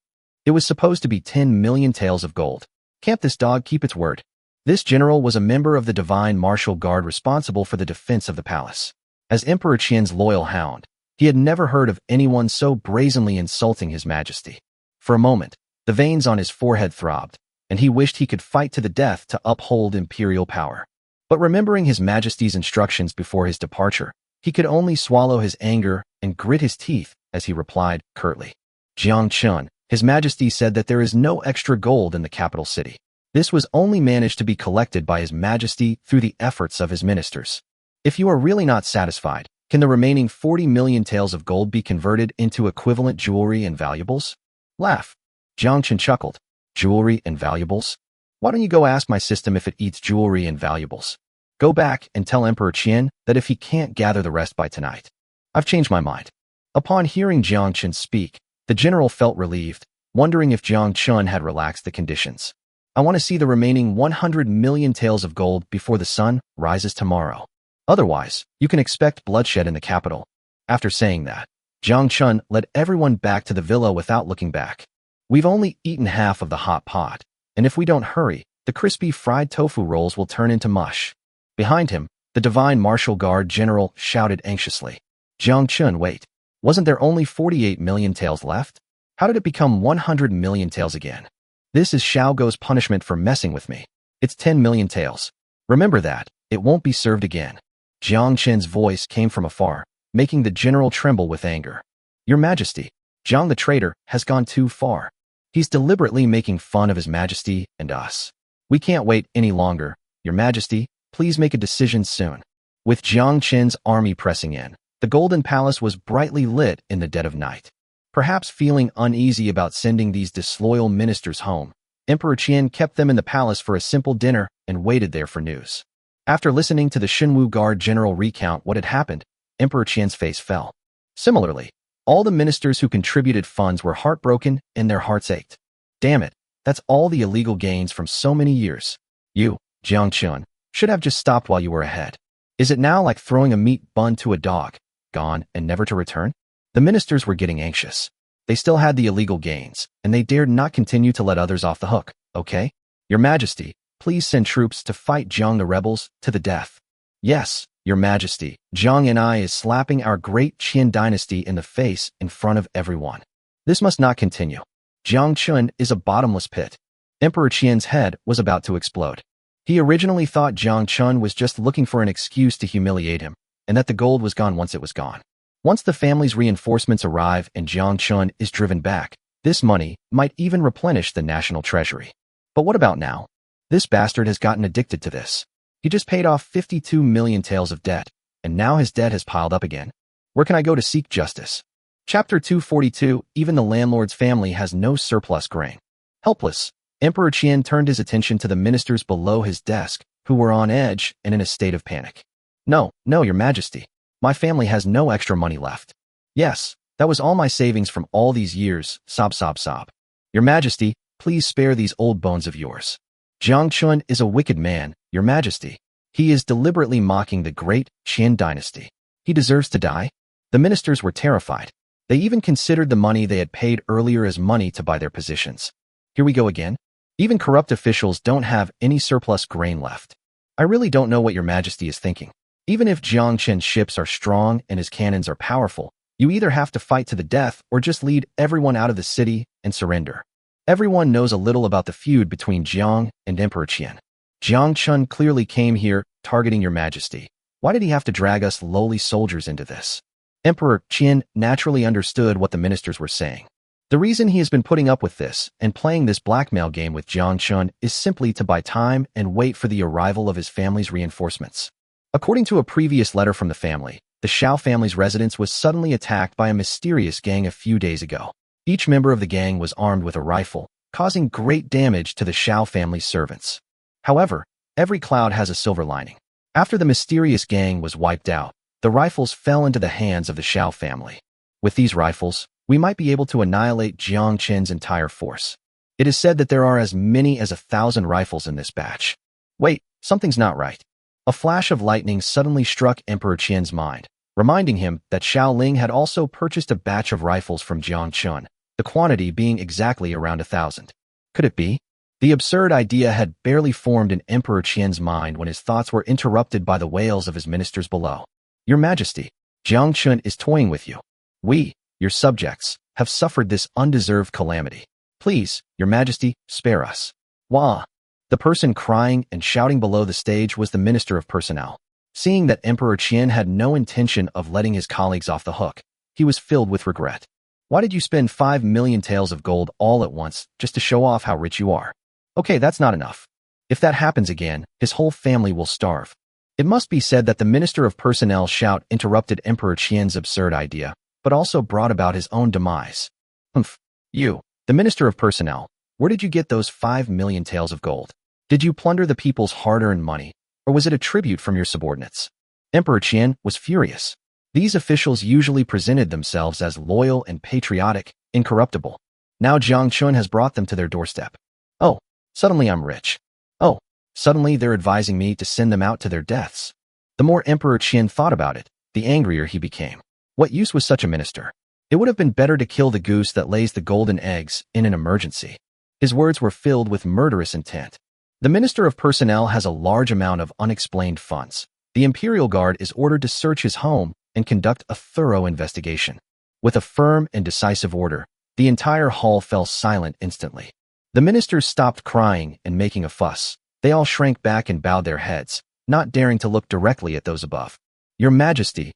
It was supposed to be 10 million taels of gold. Can't this dog keep its word? This general was a member of the Divine Martial Guard responsible for the defense of the palace. As Emperor Qian's loyal hound, he had never heard of anyone so brazenly insulting his majesty. For a moment, The veins on his forehead throbbed, and he wished he could fight to the death to uphold imperial power. But remembering His Majesty's instructions before his departure, he could only swallow his anger and grit his teeth as he replied curtly. Jiang Chen, His Majesty said that there is no extra gold in the capital city. This was only managed to be collected by His Majesty through the efforts of his ministers. If you are really not satisfied, can the remaining 40 million taels of gold be converted into equivalent jewelry and valuables? Laugh. Jiang Chen chuckled. Jewelry and valuables? Why don't you go ask my system if it eats jewelry and valuables? Go back and tell Emperor Qian that if he can't gather the rest by tonight. I've changed my mind. Upon hearing Jiang Chen speak, the general felt relieved, wondering if Jiang Chen had relaxed the conditions. I want to see the remaining 100 million taels of gold before the sun rises tomorrow. Otherwise, you can expect bloodshed in the capital. After saying that, Jiang Chen led everyone back to the villa without looking back. We've only eaten half of the hot pot, and if we don't hurry, the crispy fried tofu rolls will turn into mush. Behind him, the Divine Martial Guard General shouted anxiously. Jiang Chen, wait. Wasn't there only 48 million taels left? How did it become 100 million taels again? This is Xiao Guo's punishment for messing with me. It's 10 million taels. Remember that, it won't be served again. Jiang Chen's voice came from afar, making the general tremble with anger. Your Majesty, Jiang the traitor has gone too far. He's deliberately making fun of His Majesty and us. We can't wait any longer. Your Majesty, please make a decision soon. With Jiang Chen's army pressing in, the Golden Palace was brightly lit in the dead of night. Perhaps feeling uneasy about sending these disloyal ministers home, Emperor Qian kept them in the palace for a simple dinner and waited there for news. After listening to the Xinwu Guard General recount what had happened, Emperor Qian's face fell. Similarly, all the ministers who contributed funds were heartbroken and their hearts ached. Damn it, that's all the illegal gains from so many years. You, Jiang Chen, should have just stopped while you were ahead. Is it now like throwing a meat bun to a dog, gone and never to return? The ministers were getting anxious. They still had the illegal gains, and they dared not continue to let others off the hook, okay? Your Majesty, please send troops to fight Jiang the rebels to the death. Yes, Your Majesty, Jiang and I is slapping our Great Qian dynasty in the face in front of everyone. This must not continue. Jiang Chen is a bottomless pit. Emperor Qian's head was about to explode. He originally thought Jiang Chen was just looking for an excuse to humiliate him, and that the gold was gone once it was gone. Once the family's reinforcements arrive and Jiang Chen is driven back, this money might even replenish the national treasury. But what about now? This bastard has gotten addicted to this. He just paid off 52 million taels of debt, and now his debt has piled up again. Where can I go to seek justice? Chapter 242, even the landlord's family has no surplus grain. Helpless, Emperor Qian turned his attention to the ministers below his desk, who were on edge and in a state of panic. No, Your Majesty. My family has no extra money left. Yes, that was all my savings from all these years, sob. Your Majesty, please spare these old bones of yours. Jiang Chen is a wicked man, Your Majesty. He is deliberately mocking the Great Qian dynasty. He deserves to die. The ministers were terrified. They even considered the money they had paid earlier as money to buy their positions. Here we go again. Even corrupt officials don't have any surplus grain left. I really don't know what Your Majesty is thinking. Even if Jiang Chen's ships are strong and his cannons are powerful, you either have to fight to the death or just lead everyone out of the city and surrender. Everyone knows a little about the feud between Jiang and Emperor Qian. Jiang Chen clearly came here targeting Your Majesty. Why did he have to drag us lowly soldiers into this? Emperor Qian naturally understood what the ministers were saying. The reason he has been putting up with this and playing this blackmail game with Jiang Chen is simply to buy time and wait for the arrival of his family's reinforcements. According to a previous letter from the family, the Xiao family's residence was suddenly attacked by a mysterious gang a few days ago. Each member of the gang was armed with a rifle, causing great damage to the Xiao family's servants. However, every cloud has a silver lining. After the mysterious gang was wiped out, the rifles fell into the hands of the Xiao family. With these rifles, we might be able to annihilate Jiang Chen's entire force. It is said that there are as many as 1,000 rifles in this batch. Wait, something's not right. A flash of lightning suddenly struck Emperor Qian's mind, reminding him that Xiao Ling had also purchased a batch of rifles from Jiang Chen, the quantity being exactly around 1,000. Could it be? The absurd idea had barely formed in Emperor Qian's mind when his thoughts were interrupted by the wails of his ministers below. Your Majesty, Jiang Chen is toying with you. We, your subjects, have suffered this undeserved calamity. Please, Your Majesty, spare us. Wah! The person crying and shouting below the stage was the Minister of Personnel. Seeing that Emperor Qian had no intention of letting his colleagues off the hook, he was filled with regret. Why did you spend 5 million taels of gold all at once just to show off how rich you are? Okay, that's not enough. If that happens again, his whole family will starve. It must be said that the Minister of Personnel shout interrupted Emperor Qian's absurd idea, but also brought about his own demise. Humph. You, the Minister of Personnel, where did you get those 5 million taels of gold? Did you plunder the people's hard-earned money, or was it a tribute from your subordinates? Emperor Qian was furious. These officials usually presented themselves as loyal and patriotic, incorruptible. Now Jiang Chen has brought them to their doorstep. Oh, suddenly I'm rich. Oh, suddenly they're advising me to send them out to their deaths. The more Emperor Qian thought about it, the angrier he became. What use was such a minister? It would have been better to kill the goose that lays the golden eggs in an emergency. His words were filled with murderous intent. The Minister of Personnel has a large amount of unexplained funds. The Imperial Guard is ordered to search his home and conduct a thorough investigation. With a firm and decisive order, the entire hall fell silent instantly. The ministers stopped crying and making a fuss. They all shrank back and bowed their heads, not daring to look directly at those above. Your Majesty,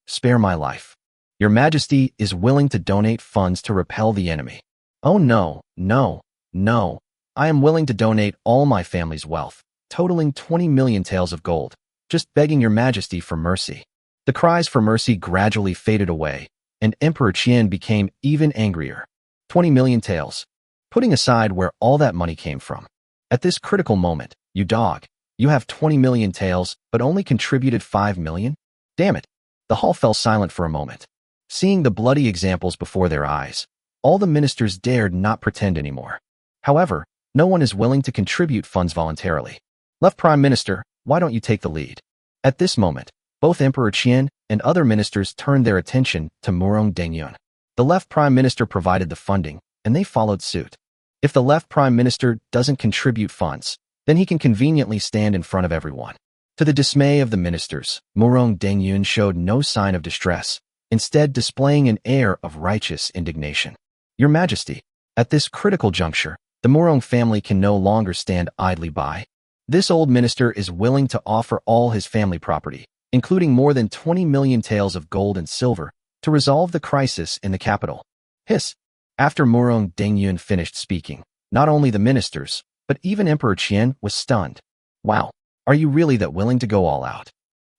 spare my life. Your Majesty is willing to donate funds to repel the enemy. Oh no, no, no. I am willing to donate all my family's wealth, totaling 20 million taels of gold, just begging Your Majesty for mercy. The cries for mercy gradually faded away, and Emperor Qian became even angrier. 20 million taels. Putting aside where all that money came from. At this critical moment, you dog, you have 20 million taels, but only contributed 5 million? Damn it. The hall fell silent for a moment. Seeing the bloody examples before their eyes, all the ministers dared not pretend anymore. However, no one is willing to contribute funds voluntarily. Left Prime Minister, why don't you take the lead? At this moment, both Emperor Qian and other ministers turned their attention to Murong Dengyun. The left Prime Minister provided the funding, and they followed suit. If the left Prime Minister doesn't contribute funds, then he can conveniently stand in front of everyone. To the dismay of the ministers, Murong Dengyun showed no sign of distress, instead displaying an air of righteous indignation. Your Majesty, at this critical juncture, the Murong family can no longer stand idly by. This old minister is willing to offer all his family property, including more than 20 million taels of gold and silver, to resolve the crisis in the capital. Hiss. After Murong Dengyun finished speaking, not only the ministers, but even Emperor Qian was stunned. Wow, are you really that willing to go all out?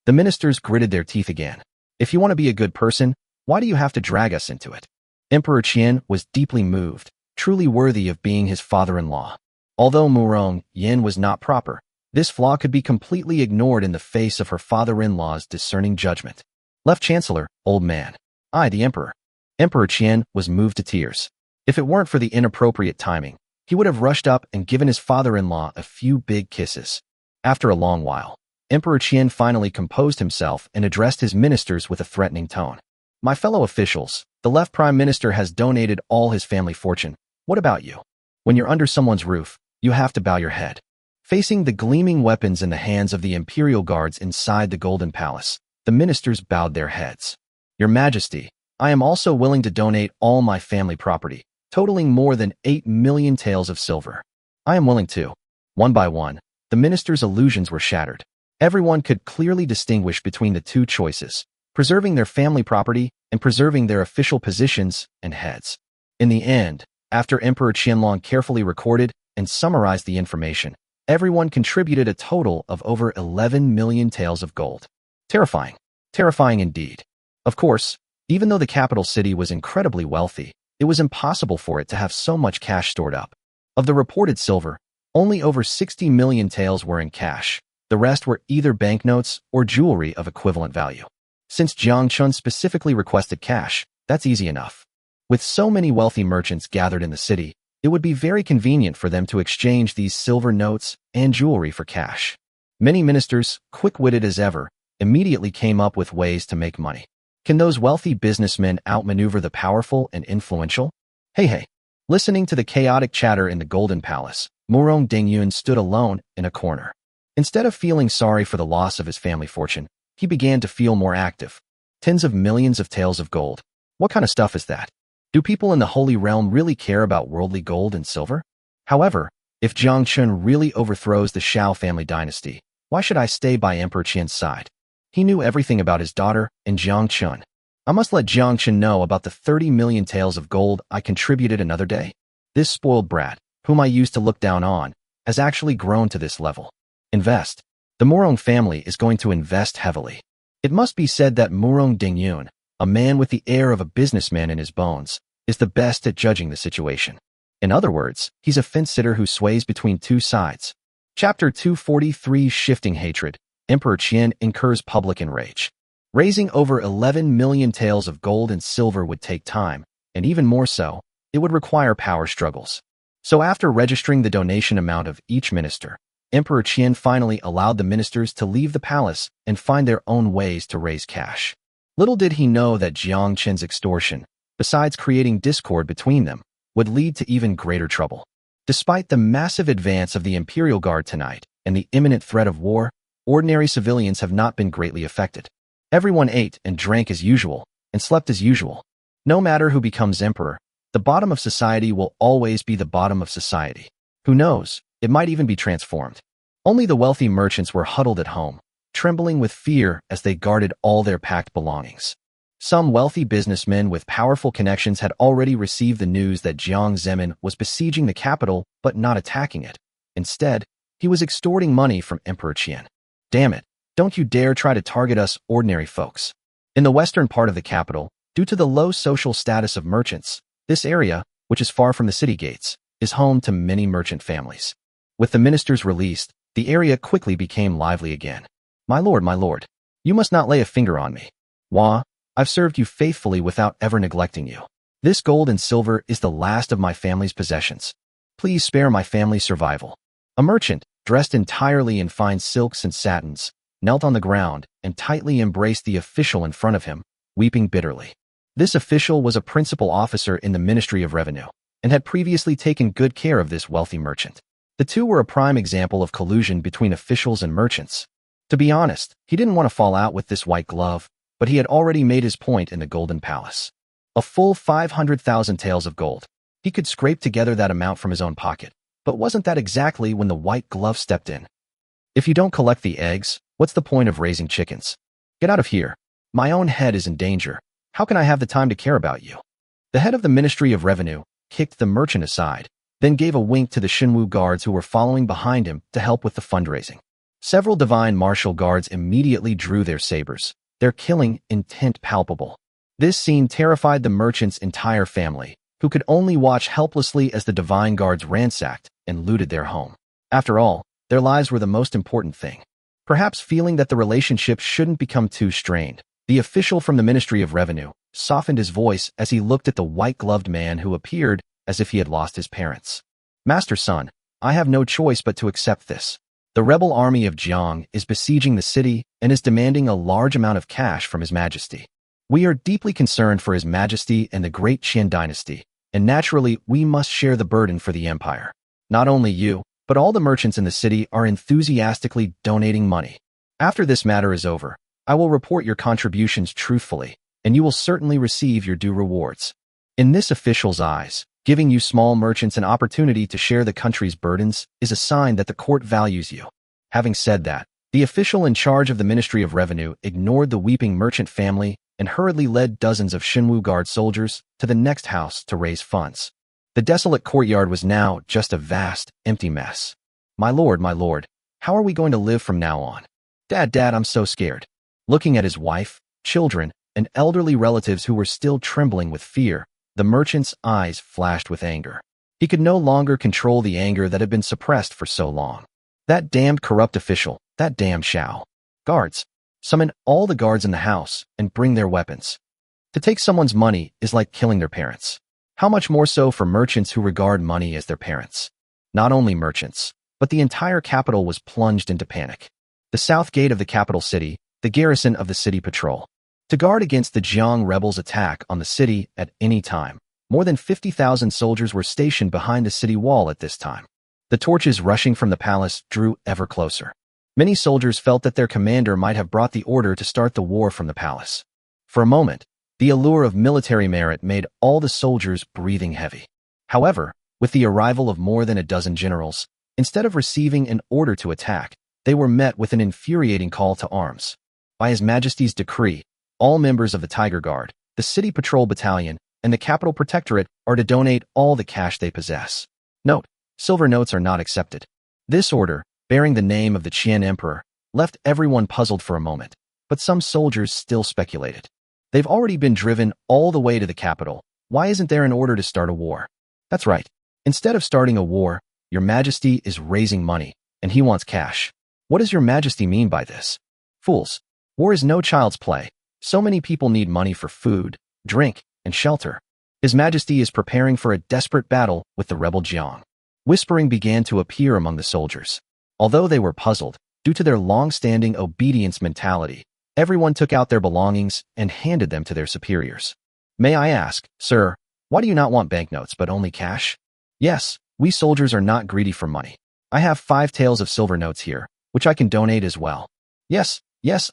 The ministers gritted their teeth again. If you want to be a good person, why do you have to drag us into it? Emperor Qian was deeply moved, truly worthy of being his father-in-law. Although Murong Yin was not proper, this flaw could be completely ignored in the face of her father-in-law's discerning judgment. Left Chancellor, old man. I, the Emperor. Emperor Qian was moved to tears. If it weren't for the inappropriate timing, he would have rushed up and given his father-in-law a few big kisses. After a long while, Emperor Qian finally composed himself and addressed his ministers with a threatening tone. My fellow officials, the left Prime Minister has donated all his family fortune. What about you? When you're under someone's roof, you have to bow your head. Facing the gleaming weapons in the hands of the Imperial Guards inside the Golden Palace, the ministers bowed their heads. Your Majesty, I am also willing to donate all my family property, totaling more than 8 million taels of silver. I am willing to. One by one, the ministers' illusions were shattered. Everyone could clearly distinguish between the two choices, preserving their family property and preserving their official positions and heads. In the end, after Emperor Qianlong carefully recorded and summarized the information, everyone contributed a total of over 11 million taels of gold. Terrifying. Terrifying indeed. Of course, even though the capital city was incredibly wealthy, it was impossible for it to have so much cash stored up. Of the reported silver, only over 60 million taels were in cash. The rest were either banknotes or jewelry of equivalent value. Since Jiang Chen specifically requested cash, that's easy enough. With so many wealthy merchants gathered in the city, it would be very convenient for them to exchange these silver notes and jewelry for cash. Many ministers, quick-witted as ever, immediately came up with ways to make money. Can those wealthy businessmen outmaneuver the powerful and influential? Hey. Listening to the chaotic chatter in the Golden Palace, Murong Dengyun stood alone in a corner. Instead of feeling sorry for the loss of his family fortune, he began to feel more active. Tens of millions of taels of gold. What kind of stuff is that? Do people in the Holy Realm really care about worldly gold and silver? However, if Jiang Chen really overthrows the Xiao family dynasty, why should I stay by Emperor Qian's side? He knew everything about his daughter and Jiang Chen. I must let Jiang Chen know about the 30 million taels of gold I contributed another day. This spoiled brat, whom I used to look down on, has actually grown to this level. Invest. The Murong family is going to invest heavily. It must be said that Murong Dengyun, a man with the air of a businessman in his bones, is the best at judging the situation. In other words, he's a fence-sitter who sways between two sides. Chapter 243 Shifting Hatred. Emperor Qian incurs public enrage. Raising over 11 million taels of gold and silver would take time, and even more so, it would require power struggles. So after registering the donation amount of each minister, Emperor Qian finally allowed the ministers to leave the palace and find their own ways to raise cash. Little did he know that Jiang Chen's extortion, besides creating discord between them, would lead to even greater trouble. Despite the massive advance of the Imperial Guard tonight and the imminent threat of war, ordinary civilians have not been greatly affected. Everyone ate and drank as usual and slept as usual. No matter who becomes emperor, the bottom of society will always be the bottom of society. Who knows, it might even be transformed. Only the wealthy merchants were huddled at home, trembling with fear as they guarded all their packed belongings. Some wealthy businessmen with powerful connections had already received the news that Jiang Zemin was besieging the capital but not attacking it. Instead, he was extorting money from Emperor Qian. Damn it, don't you dare try to target us ordinary folks. In the western part of the capital, due to the low social status of merchants, this area, which is far from the city gates, is home to many merchant families. With the ministers released, the area quickly became lively again. My lord, you must not lay a finger on me. Wah, I've served you faithfully without ever neglecting you. This gold and silver is the last of my family's possessions. Please spare my family's survival. A merchant, dressed entirely in fine silks and satins, knelt on the ground and tightly embraced the official in front of him, weeping bitterly. This official was a principal officer in the Ministry of Revenue and had previously taken good care of this wealthy merchant. The two were a prime example of collusion between officials and merchants. To be honest, he didn't want to fall out with this white glove, but he had already made his point in the Golden Palace. A full 500,000 taels of gold. He could scrape together that amount from his own pocket, but wasn't that exactly when the white glove stepped in? If you don't collect the eggs, what's the point of raising chickens? Get out of here. My own head is in danger. How can I have the time to care about you? The head of the Ministry of Revenue kicked the merchant aside, then gave a wink to the Xinwu guards who were following behind him to help with the fundraising. Several divine martial guards immediately drew their sabers, their killing intent palpable. This scene terrified the merchant's entire family, who could only watch helplessly as the divine guards ransacked and looted their home. After all, their lives were the most important thing. Perhaps feeling that the relationship shouldn't become too strained, the official from the Ministry of Revenue softened his voice as he looked at the white-gloved man who appeared as if he had lost his parents. Master son, I have no choice but to accept this. The rebel army of Jiang is besieging the city and is demanding a large amount of cash from His Majesty. We are deeply concerned for His Majesty and the Great Qian dynasty, and naturally we must share the burden for the empire. Not only you, but all the merchants in the city are enthusiastically donating money. After this matter is over, I will report your contributions truthfully, and you will certainly receive your due rewards. In this official's eyes, giving you small merchants an opportunity to share the country's burdens is a sign that the court values you. Having said that, the official in charge of the Ministry of Revenue ignored the weeping merchant family and hurriedly led dozens of Xinwu Guard soldiers to the next house to raise funds. The desolate courtyard was now just a vast, empty mess. My lord, how are we going to live from now on? Dad, I'm so scared. Looking at his wife, children, and elderly relatives who were still trembling with fear, the merchant's eyes flashed with anger. He could no longer control the anger that had been suppressed for so long. That damned corrupt official, that damned Xiao. Guards, summon all the guards in the house and bring their weapons. To take someone's money is like killing their parents. How much more so for merchants who regard money as their parents? Not only merchants, but the entire capital was plunged into panic. The south gate of the capital city, the garrison of the city patrol. To guard against the Jiang rebels' attack on the city at any time, more than 50,000 soldiers were stationed behind the city wall at this time. The torches rushing from the palace drew ever closer. Many soldiers felt that their commander might have brought the order to start the war from the palace. For a moment, The allure of military merit made all the soldiers breathing heavy. However, with the arrival of more than a dozen generals, instead of receiving an order to attack, they were met with an infuriating call to arms. By His Majesty's decree, all members of the Tiger Guard, the City Patrol Battalion, and the Capital Protectorate are to donate all the cash they possess. Note: silver notes are not accepted. This order, bearing the name of the Qian Emperor, left everyone puzzled for a moment, but some soldiers still speculated. They've already been driven all the way to the capital. Why isn't there an order to start a war? That's right. Instead of starting a war, Your Majesty is raising money, and he wants cash. What does Your Majesty mean by this? Fools. War is no child's play. So many people need money for food, drink, and shelter. His Majesty is preparing for a desperate battle with the rebel Jiang. Whispering began to appear among the soldiers. Although they were puzzled, due to their long-standing obedience mentality, everyone took out their belongings and handed them to their superiors. May I ask, sir, why do you not want banknotes but only cash? Yes, we soldiers are not greedy for money. I have 5 taels of silver notes here, which I can donate as well. Yes,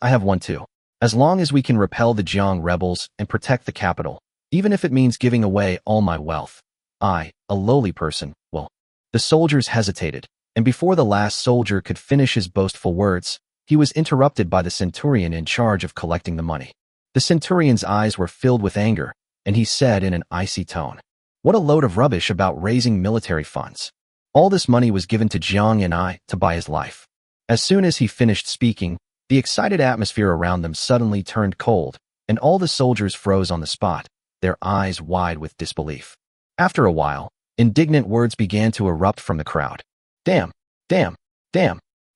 I have one too. As long as we can repel the Jiang rebels and protect the capital, even if it means giving away all my wealth, I, a lowly person, will. The soldiers hesitated, and before the last soldier could finish his boastful words, he was interrupted by the centurion in charge of collecting the money. The centurion's eyes were filled with anger, and he said in an icy tone, "What a load of rubbish about raising military funds. All this money was given to Jiang and I to buy his life." As soon as he finished speaking, the excited atmosphere around them suddenly turned cold, and all the soldiers froze on the spot, their eyes wide with disbelief. After a while, indignant words began to erupt from the crowd. Damn!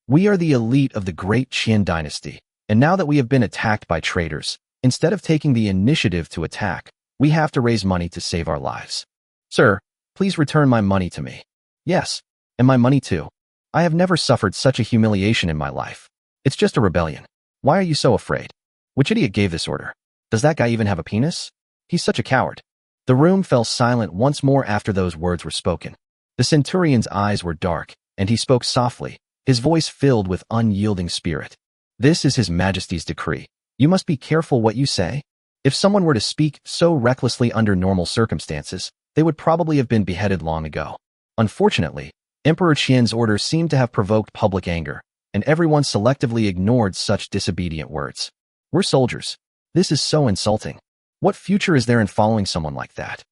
We are the elite of the Great Qian dynasty, and now that we have been attacked by traitors, instead of taking the initiative to attack, we have to raise money to save our lives. Sir, please return my money to me. Yes, and my money too. I have never suffered such a humiliation in my life. It's just a rebellion. Why are you so afraid? Which idiot gave this order? Does that guy even have a penis? He's such a coward. The room fell silent once more after those words were spoken. The centurion's eyes were dark, and he spoke softly, his voice filled with unyielding spirit. This is His Majesty's decree. You must be careful what you say. If someone were to speak so recklessly under normal circumstances, they would probably have been beheaded long ago. Unfortunately, Emperor Qian's order seemed to have provoked public anger, and everyone selectively ignored such disobedient words. We're soldiers. This is so insulting. What future is there in following someone like that?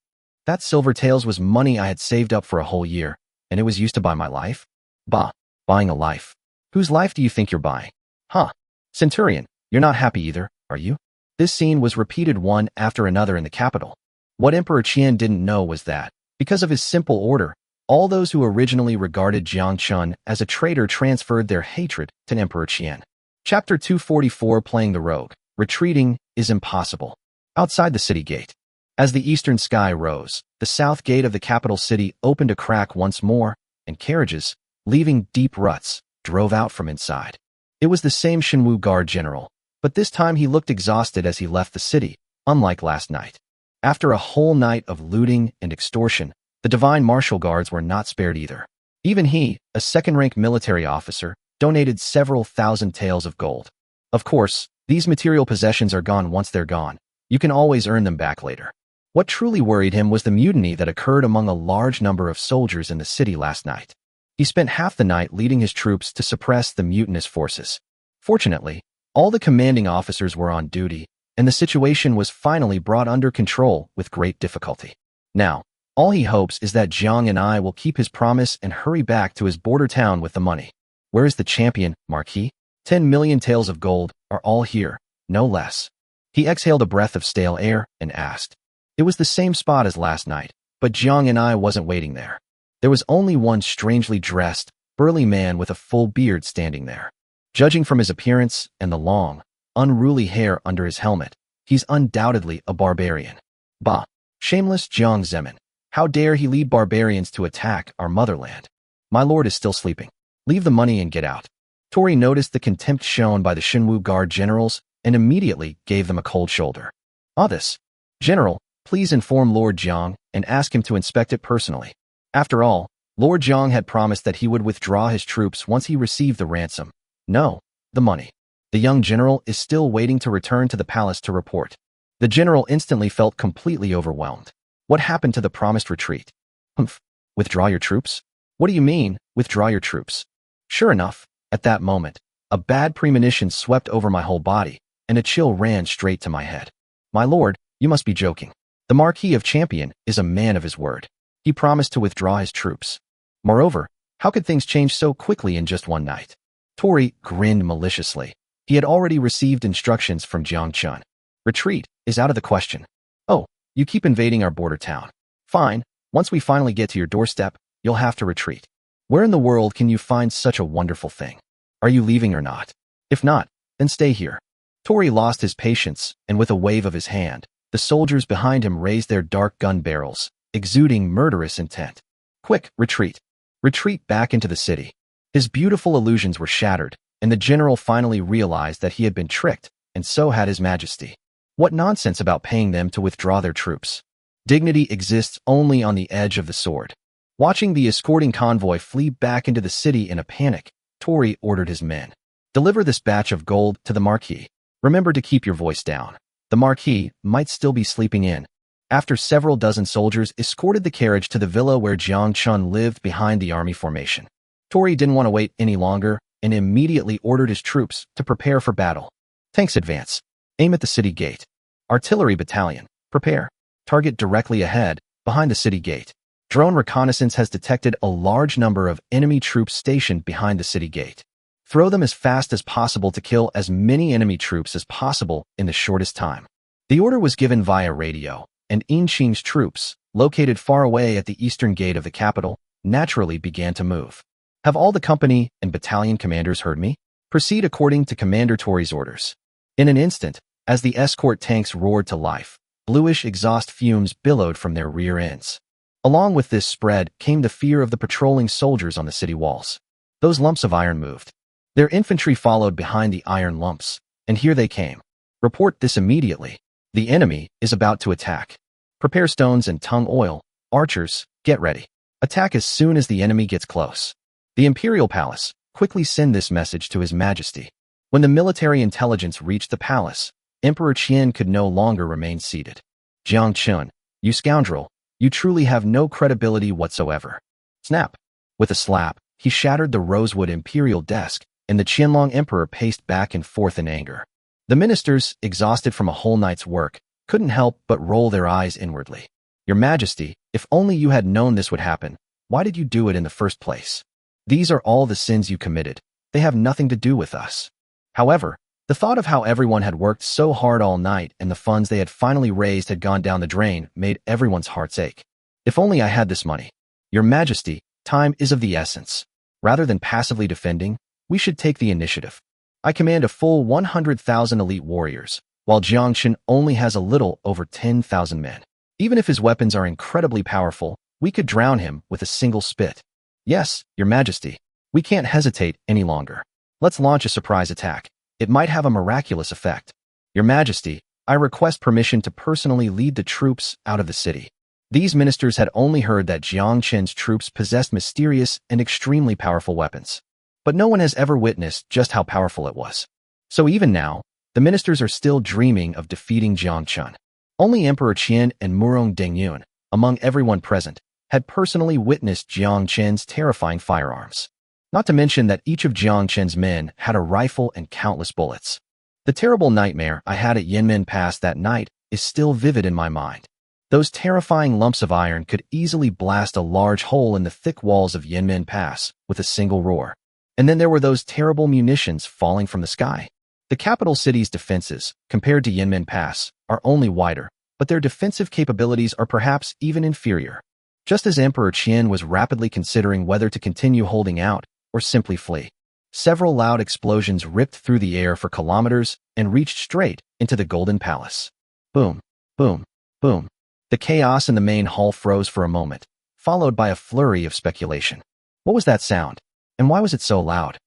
That silver taels was money I had saved up for a whole year, and it was used to buy my life? Bah, buying a life. Whose life do you think you're buying? Huh. Centurion, you're not happy either, are you? This scene was repeated one after another in the capital. What Emperor Qian didn't know was that, because of his simple order, all those who originally regarded Jiang Chen as a traitor transferred their hatred to Emperor Qian. Chapter 244 Playing the Rogue. Retreating is impossible. Outside the city gate. As the eastern sky rose, the south gate of the capital city opened a crack once more, and carriages, leaving deep ruts, drove out from inside. It was the same Shenwu Guard general, but this time he looked exhausted as he left the city, unlike last night. After a whole night of looting and extortion, the divine martial guards were not spared either. Even he, a second-rank military officer, donated several thousand taels of gold. Of course, these material possessions are gone once they're gone. You can always earn them back later. What truly worried him was the mutiny that occurred among a large number of soldiers in the city last night. He spent half the night leading his troops to suppress the mutinous forces. Fortunately, all the commanding officers were on duty, and the situation was finally brought under control with great difficulty. Now, all he hopes is that Jiang and I will keep his promise and hurry back to his border town with the money. Where is the champion, Marquis? 10 million taels of gold are all here, no less. He exhaled a breath of stale air and asked. It was the same spot as last night, but Jiang and I wasn't waiting there. There was only one strangely dressed, burly man with a full beard standing there. Judging from his appearance and the long, unruly hair under his helmet, he's undoubtedly a barbarian. Bah! Shameless Jiang Zemin. How dare he lead barbarians to attack our motherland? My lord is still sleeping. Leave the money and get out. Tori noticed the contempt shown by the Shenwu Guard generals and immediately gave them a cold shoulder. This. General, please inform Lord Jiang and ask him to inspect it personally. After all, Lord Jiang had promised that he would withdraw his troops once he received the ransom. No, the money. The young general is still waiting to return to the palace to report. The general instantly felt completely overwhelmed. What happened to the promised retreat? Humph. Withdraw your troops? What do you mean, withdraw your troops? Sure enough, at that moment, a bad premonition swept over my whole body, and a chill ran straight to my head. My lord, you must be joking. The Marquis of Champion is a man of his word. He promised to withdraw his troops. Moreover, how could things change so quickly in just one night? Tori grinned maliciously. He had already received instructions from Jiang Chen. Retreat is out of the question. Oh, you keep invading our border town. Fine, once we finally get to your doorstep, you'll have to retreat. Where in the world can you find such a wonderful thing? Are you leaving or not? If not, then stay here. Tori lost his patience, and with a wave of his hand, the soldiers behind him raised their dark gun barrels, exuding murderous intent. Quick, retreat. Retreat back into the city. His beautiful illusions were shattered, and the general finally realized that he had been tricked, and so had his majesty. What nonsense about paying them to withdraw their troops. Dignity exists only on the edge of the sword. Watching the escorting convoy flee back into the city in a panic, Tori ordered his men. Deliver this batch of gold to the Marquis. Remember to keep your voice down. The Marquis might still be sleeping in. After several dozen soldiers escorted the carriage to the villa where Jiang Chen lived behind the army formation, Tori didn't want to wait any longer and immediately ordered his troops to prepare for battle. Tanks advance. Aim at the city gate. Artillery battalion, prepare. Target directly ahead, behind the city gate. Drone reconnaissance has detected a large number of enemy troops stationed behind the city gate. Throw them as fast as possible to kill as many enemy troops as possible in the shortest time. The order was given via radio, and Inqing's troops, located far away at the eastern gate of the capital, naturally began to move. Have all the company and battalion commanders heard me? Proceed according to Commander Tori's orders. In an instant, as the escort tanks roared to life, bluish exhaust fumes billowed from their rear ends. Along with this spread came the fear of the patrolling soldiers on the city walls. Those lumps of iron moved. Their infantry followed behind the iron lumps, and here they came. Report this immediately. The enemy is about to attack. Prepare stones and tung oil. Archers, get ready. Attack as soon as the enemy gets close. The Imperial Palace, quickly send this message to His Majesty. When the military intelligence reached the palace, Emperor Qian could no longer remain seated. Jiang Chen, you scoundrel, you truly have no credibility whatsoever. Snap. With a slap, he shattered the rosewood imperial desk, and the Qianlong Emperor paced back and forth in anger. The ministers, exhausted from a whole night's work, couldn't help but roll their eyes inwardly. Your Majesty, if only you had known this would happen, why did you do it in the first place? These are all the sins you committed. They have nothing to do with us. However, the thought of how everyone had worked so hard all night and the funds they had finally raised had gone down the drain made everyone's hearts ache. If only I had this money. Your Majesty, time is of the essence. Rather than passively defending, we should take the initiative. I command a full 100,000 elite warriors, while Jiang Chen only has a little over 10,000 men. Even if his weapons are incredibly powerful, we could drown him with a single spit. Yes, Your Majesty, we can't hesitate any longer. Let's launch a surprise attack. It might have a miraculous effect. Your Majesty, I request permission to personally lead the troops out of the city. These ministers had only heard that Jiang Chen's troops possessed mysterious and extremely powerful weapons. But no one has ever witnessed just how powerful it was. So even now, the ministers are still dreaming of defeating Jiang Chen. Only Emperor Qian and Murong Dengyun, among everyone present, had personally witnessed Jiang Chen's terrifying firearms. Not to mention that each of Jiang Chen's men had a rifle and countless bullets. The terrible nightmare I had at Yanmen Pass that night is still vivid in my mind. Those terrifying lumps of iron could easily blast a large hole in the thick walls of Yanmen Pass with a single roar. And then there were those terrible munitions falling from the sky. The capital city's defenses, compared to Yanmen Pass, are only wider, but their defensive capabilities are perhaps even inferior. Just as Emperor Qian was rapidly considering whether to continue holding out or simply flee, several loud explosions ripped through the air for kilometers and reached straight into the Golden Palace. Boom, boom, boom. The chaos in the main hall froze for a moment, followed by a flurry of speculation. What was that sound? And why was it so loud?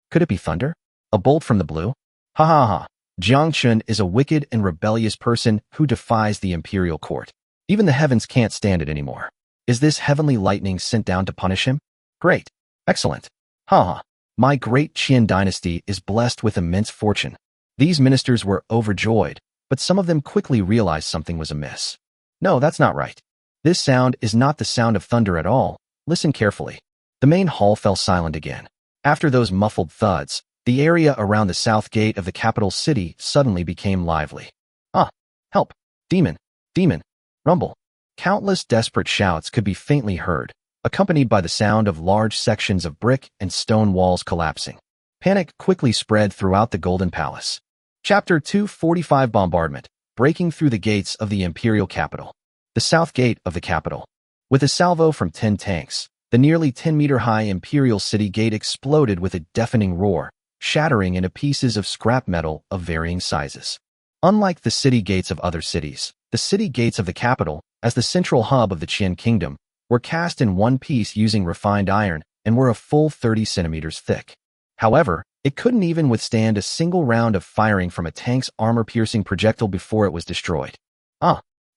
Could it be thunder? A bolt from the blue? Ha ha ha. Jiang Chen is a wicked and rebellious person who defies the imperial court. Even the heavens can't stand it anymore. Is this heavenly lightning sent down to punish him? Great. Excellent. Ha ha. My Great Qian dynasty is blessed with immense fortune. These ministers were overjoyed, but some of them quickly realized something was amiss. No, that's not right. This sound is not the sound of thunder at all. Listen carefully. The main hall fell silent again. After those muffled thuds, the area around the south gate of the capital city suddenly became lively. Ah! Help! Demon! Demon! Rumble! Countless desperate shouts could be faintly heard, accompanied by the sound of large sections of brick and stone walls collapsing. Panic quickly spread throughout the Golden Palace. Chapter 245 Bombardment, breaking through the gates of the imperial capital. The south gate of the capital. With a salvo from 10 tanks, the nearly 10-meter-high imperial city gate exploded with a deafening roar, shattering into pieces of scrap metal of varying sizes. Unlike the city gates of other cities, the city gates of the capital, as the central hub of the Qian kingdom, were cast in one piece using refined iron and were a full 30 centimeters thick. However, it couldn't even withstand a single round of firing from a tank's armor-piercing projectile before it was destroyed.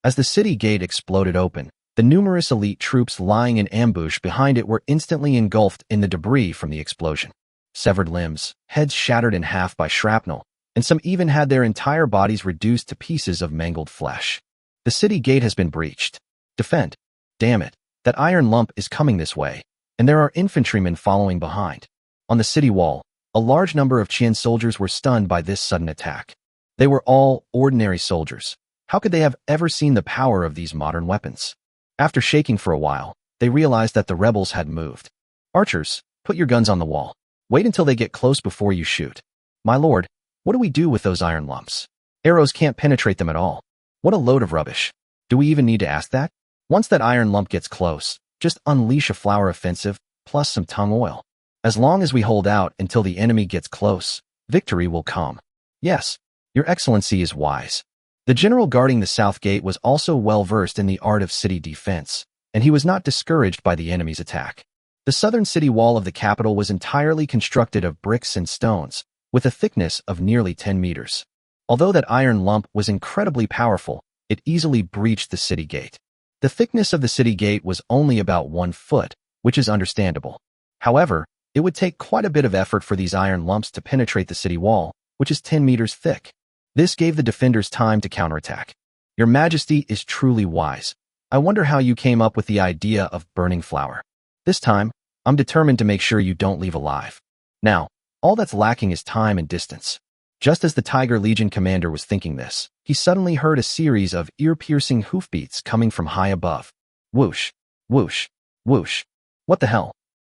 As the city gate exploded open, the numerous elite troops lying in ambush behind it were instantly engulfed in the debris from the explosion. Severed limbs, heads shattered in half by shrapnel, and some even had their entire bodies reduced to pieces of mangled flesh. The city gate has been breached. Defend. Damn it, that iron lump is coming this way, and there are infantrymen following behind. On the city wall, a large number of Qian soldiers were stunned by this sudden attack. They were all ordinary soldiers. How could they have ever seen the power of these modern weapons? After shaking for a while, they realized that the rebels had moved. Archers, put your guns on the wall. Wait until they get close before you shoot. My lord, what do we do with those iron lumps? Arrows can't penetrate them at all. What a load of rubbish. Do we even need to ask that? Once that iron lump gets close, just unleash a flower offensive, plus some tung oil. As long as we hold out until the enemy gets close, victory will come. Yes, your excellency is wise. The general guarding the south gate was also well-versed in the art of city defense, and he was not discouraged by the enemy's attack. The southern city wall of the capital was entirely constructed of bricks and stones, with a thickness of nearly 10 meters. Although that iron lump was incredibly powerful, it easily breached the city gate. The thickness of the city gate was only about 1 foot, which is understandable. However, it would take quite a bit of effort for these iron lumps to penetrate the city wall, which is 10 meters thick. This gave the defenders time to counterattack. Your Majesty is truly wise. I wonder how you came up with the idea of burning flour. This time, I'm determined to make sure you don't leave alive. Now, all that's lacking is time and distance. Just as the Tiger Legion commander was thinking this, he suddenly heard a series of ear-piercing hoofbeats coming from high above. Whoosh, whoosh, whoosh. What the hell?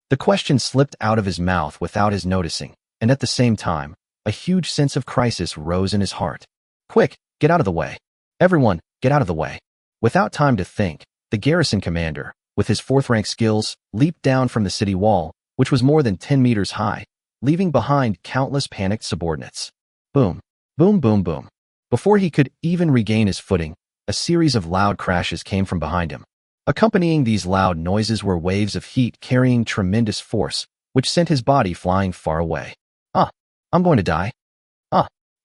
The question slipped out of his mouth without his noticing, and at the same time, a huge sense of crisis rose in his heart. Quick, get out of the way. Everyone, get out of the way. Without time to think, the garrison commander, with his fourth-rank skills, leaped down from the city wall, which was more than 10 meters high, leaving behind countless panicked subordinates. Boom, boom, boom, boom. Before he could even regain his footing, a series of loud crashes came from behind him. Accompanying these loud noises were waves of heat carrying tremendous force, which sent his body flying far away. I'm going to die.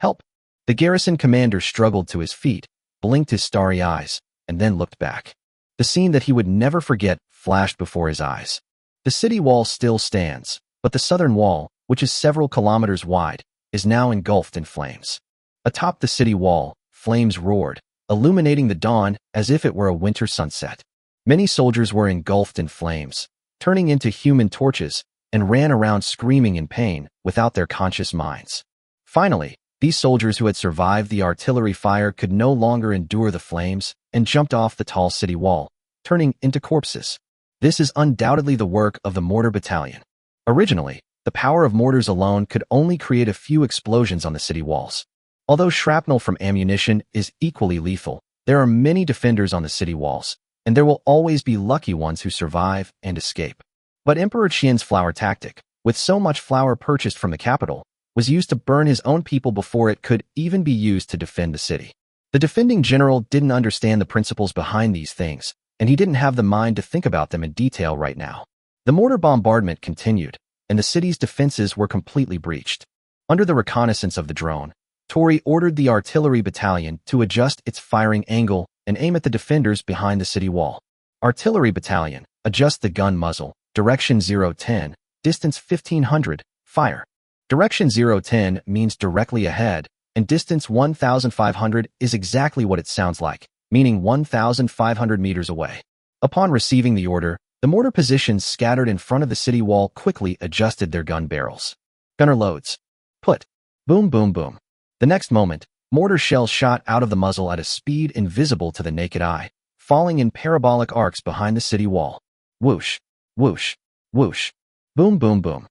Help. The garrison commander struggled to his feet, blinked his starry eyes, and then looked back. The scene that he would never forget flashed before his eyes. The city wall still stands, but the southern wall, which is several kilometers wide, is now engulfed in flames. Atop the city wall, flames roared, illuminating the dawn as if it were a winter sunset. Many soldiers were engulfed in flames, turning into human torches, and ran around screaming in pain without their conscious minds. Finally, these soldiers who had survived the artillery fire could no longer endure the flames and jumped off the tall city wall, turning into corpses. This is undoubtedly the work of the mortar battalion. Originally, the power of mortars alone could only create a few explosions on the city walls. Although shrapnel from ammunition is equally lethal, there are many defenders on the city walls, and there will always be lucky ones who survive and escape. But Emperor Qian's flour tactic, with so much flour purchased from the capital, was used to burn his own people before it could even be used to defend the city. The defending general didn't understand the principles behind these things, and he didn't have the mind to think about them in detail right now. The mortar bombardment continued, and the city's defenses were completely breached. Under the reconnaissance of the drone, Tori ordered the artillery battalion to adjust its firing angle and aim at the defenders behind the city wall. Artillery battalion, adjust the gun muzzle. Direction 010, distance 1500, fire. Direction 010 means directly ahead, and distance 1,500 is exactly what it sounds like, meaning 1,500 meters away. Upon receiving the order, the mortar positions scattered in front of the city wall quickly adjusted their gun barrels. Gunner loads. Put. Boom, boom, boom. The next moment, mortar shells shot out of the muzzle at a speed invisible to the naked eye, falling in parabolic arcs behind the city wall. Whoosh, whoosh, whoosh. Boom, boom, boom.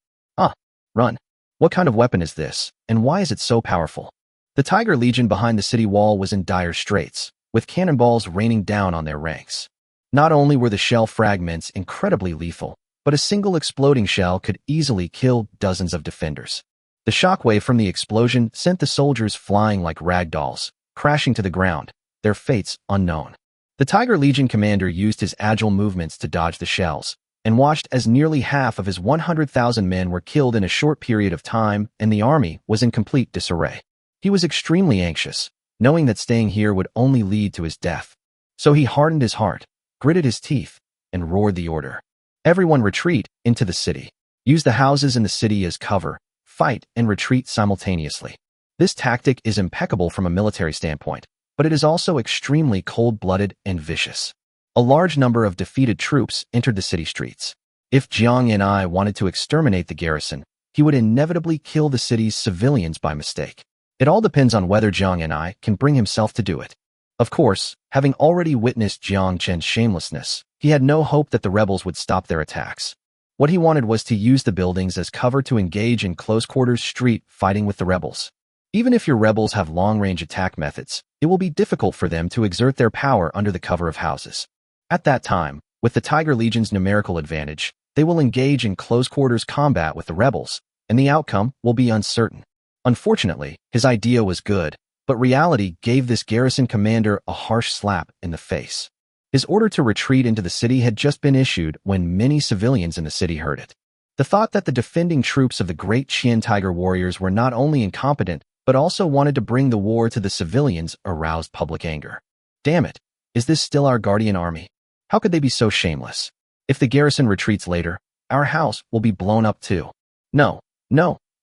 Run. What kind of weapon is this, and why is it so powerful? The Tiger Legion behind the city wall was in dire straits, with cannonballs raining down on their ranks. Not only were the shell fragments incredibly lethal, but a single exploding shell could easily kill dozens of defenders. The shockwave from the explosion sent the soldiers flying like rag dolls, crashing to the ground, their fates unknown. The Tiger Legion commander used his agile movements to dodge the shells, and watched as nearly half of his 100,000 men were killed in a short period of time, and the army was in complete disarray. He was extremely anxious, knowing that staying here would only lead to his death. So he hardened his heart, gritted his teeth, and roared the order. Everyone retreat into the city. Use the houses in the city as cover, fight and retreat simultaneously. This tactic is impeccable from a military standpoint, but it is also extremely cold-blooded and vicious. A large number of defeated troops entered the city streets. If Jiang Chen wanted to exterminate the garrison, he would inevitably kill the city's civilians by mistake. It all depends on whether Jiang Chen can bring himself to do it. Of course, having already witnessed Jiang Chen's shamelessness, he had no hope that the rebels would stop their attacks. What he wanted was to use the buildings as cover to engage in close-quarters street fighting with the rebels. Even if your rebels have long-range attack methods, it will be difficult for them to exert their power under the cover of houses. At that time, with the Tiger Legion's numerical advantage, they will engage in close-quarters combat with the rebels, and the outcome will be uncertain. Unfortunately, his idea was good, but reality gave this garrison commander a harsh slap in the face. His order to retreat into the city had just been issued when many civilians in the city heard it. The thought that the defending troops of the Great Qian Tiger warriors were not only incompetent, but also wanted to bring the war to the civilians aroused public anger. Damn it, is this still our guardian army? How could they be so shameless? If the garrison retreats later, our house will be blown up too. No,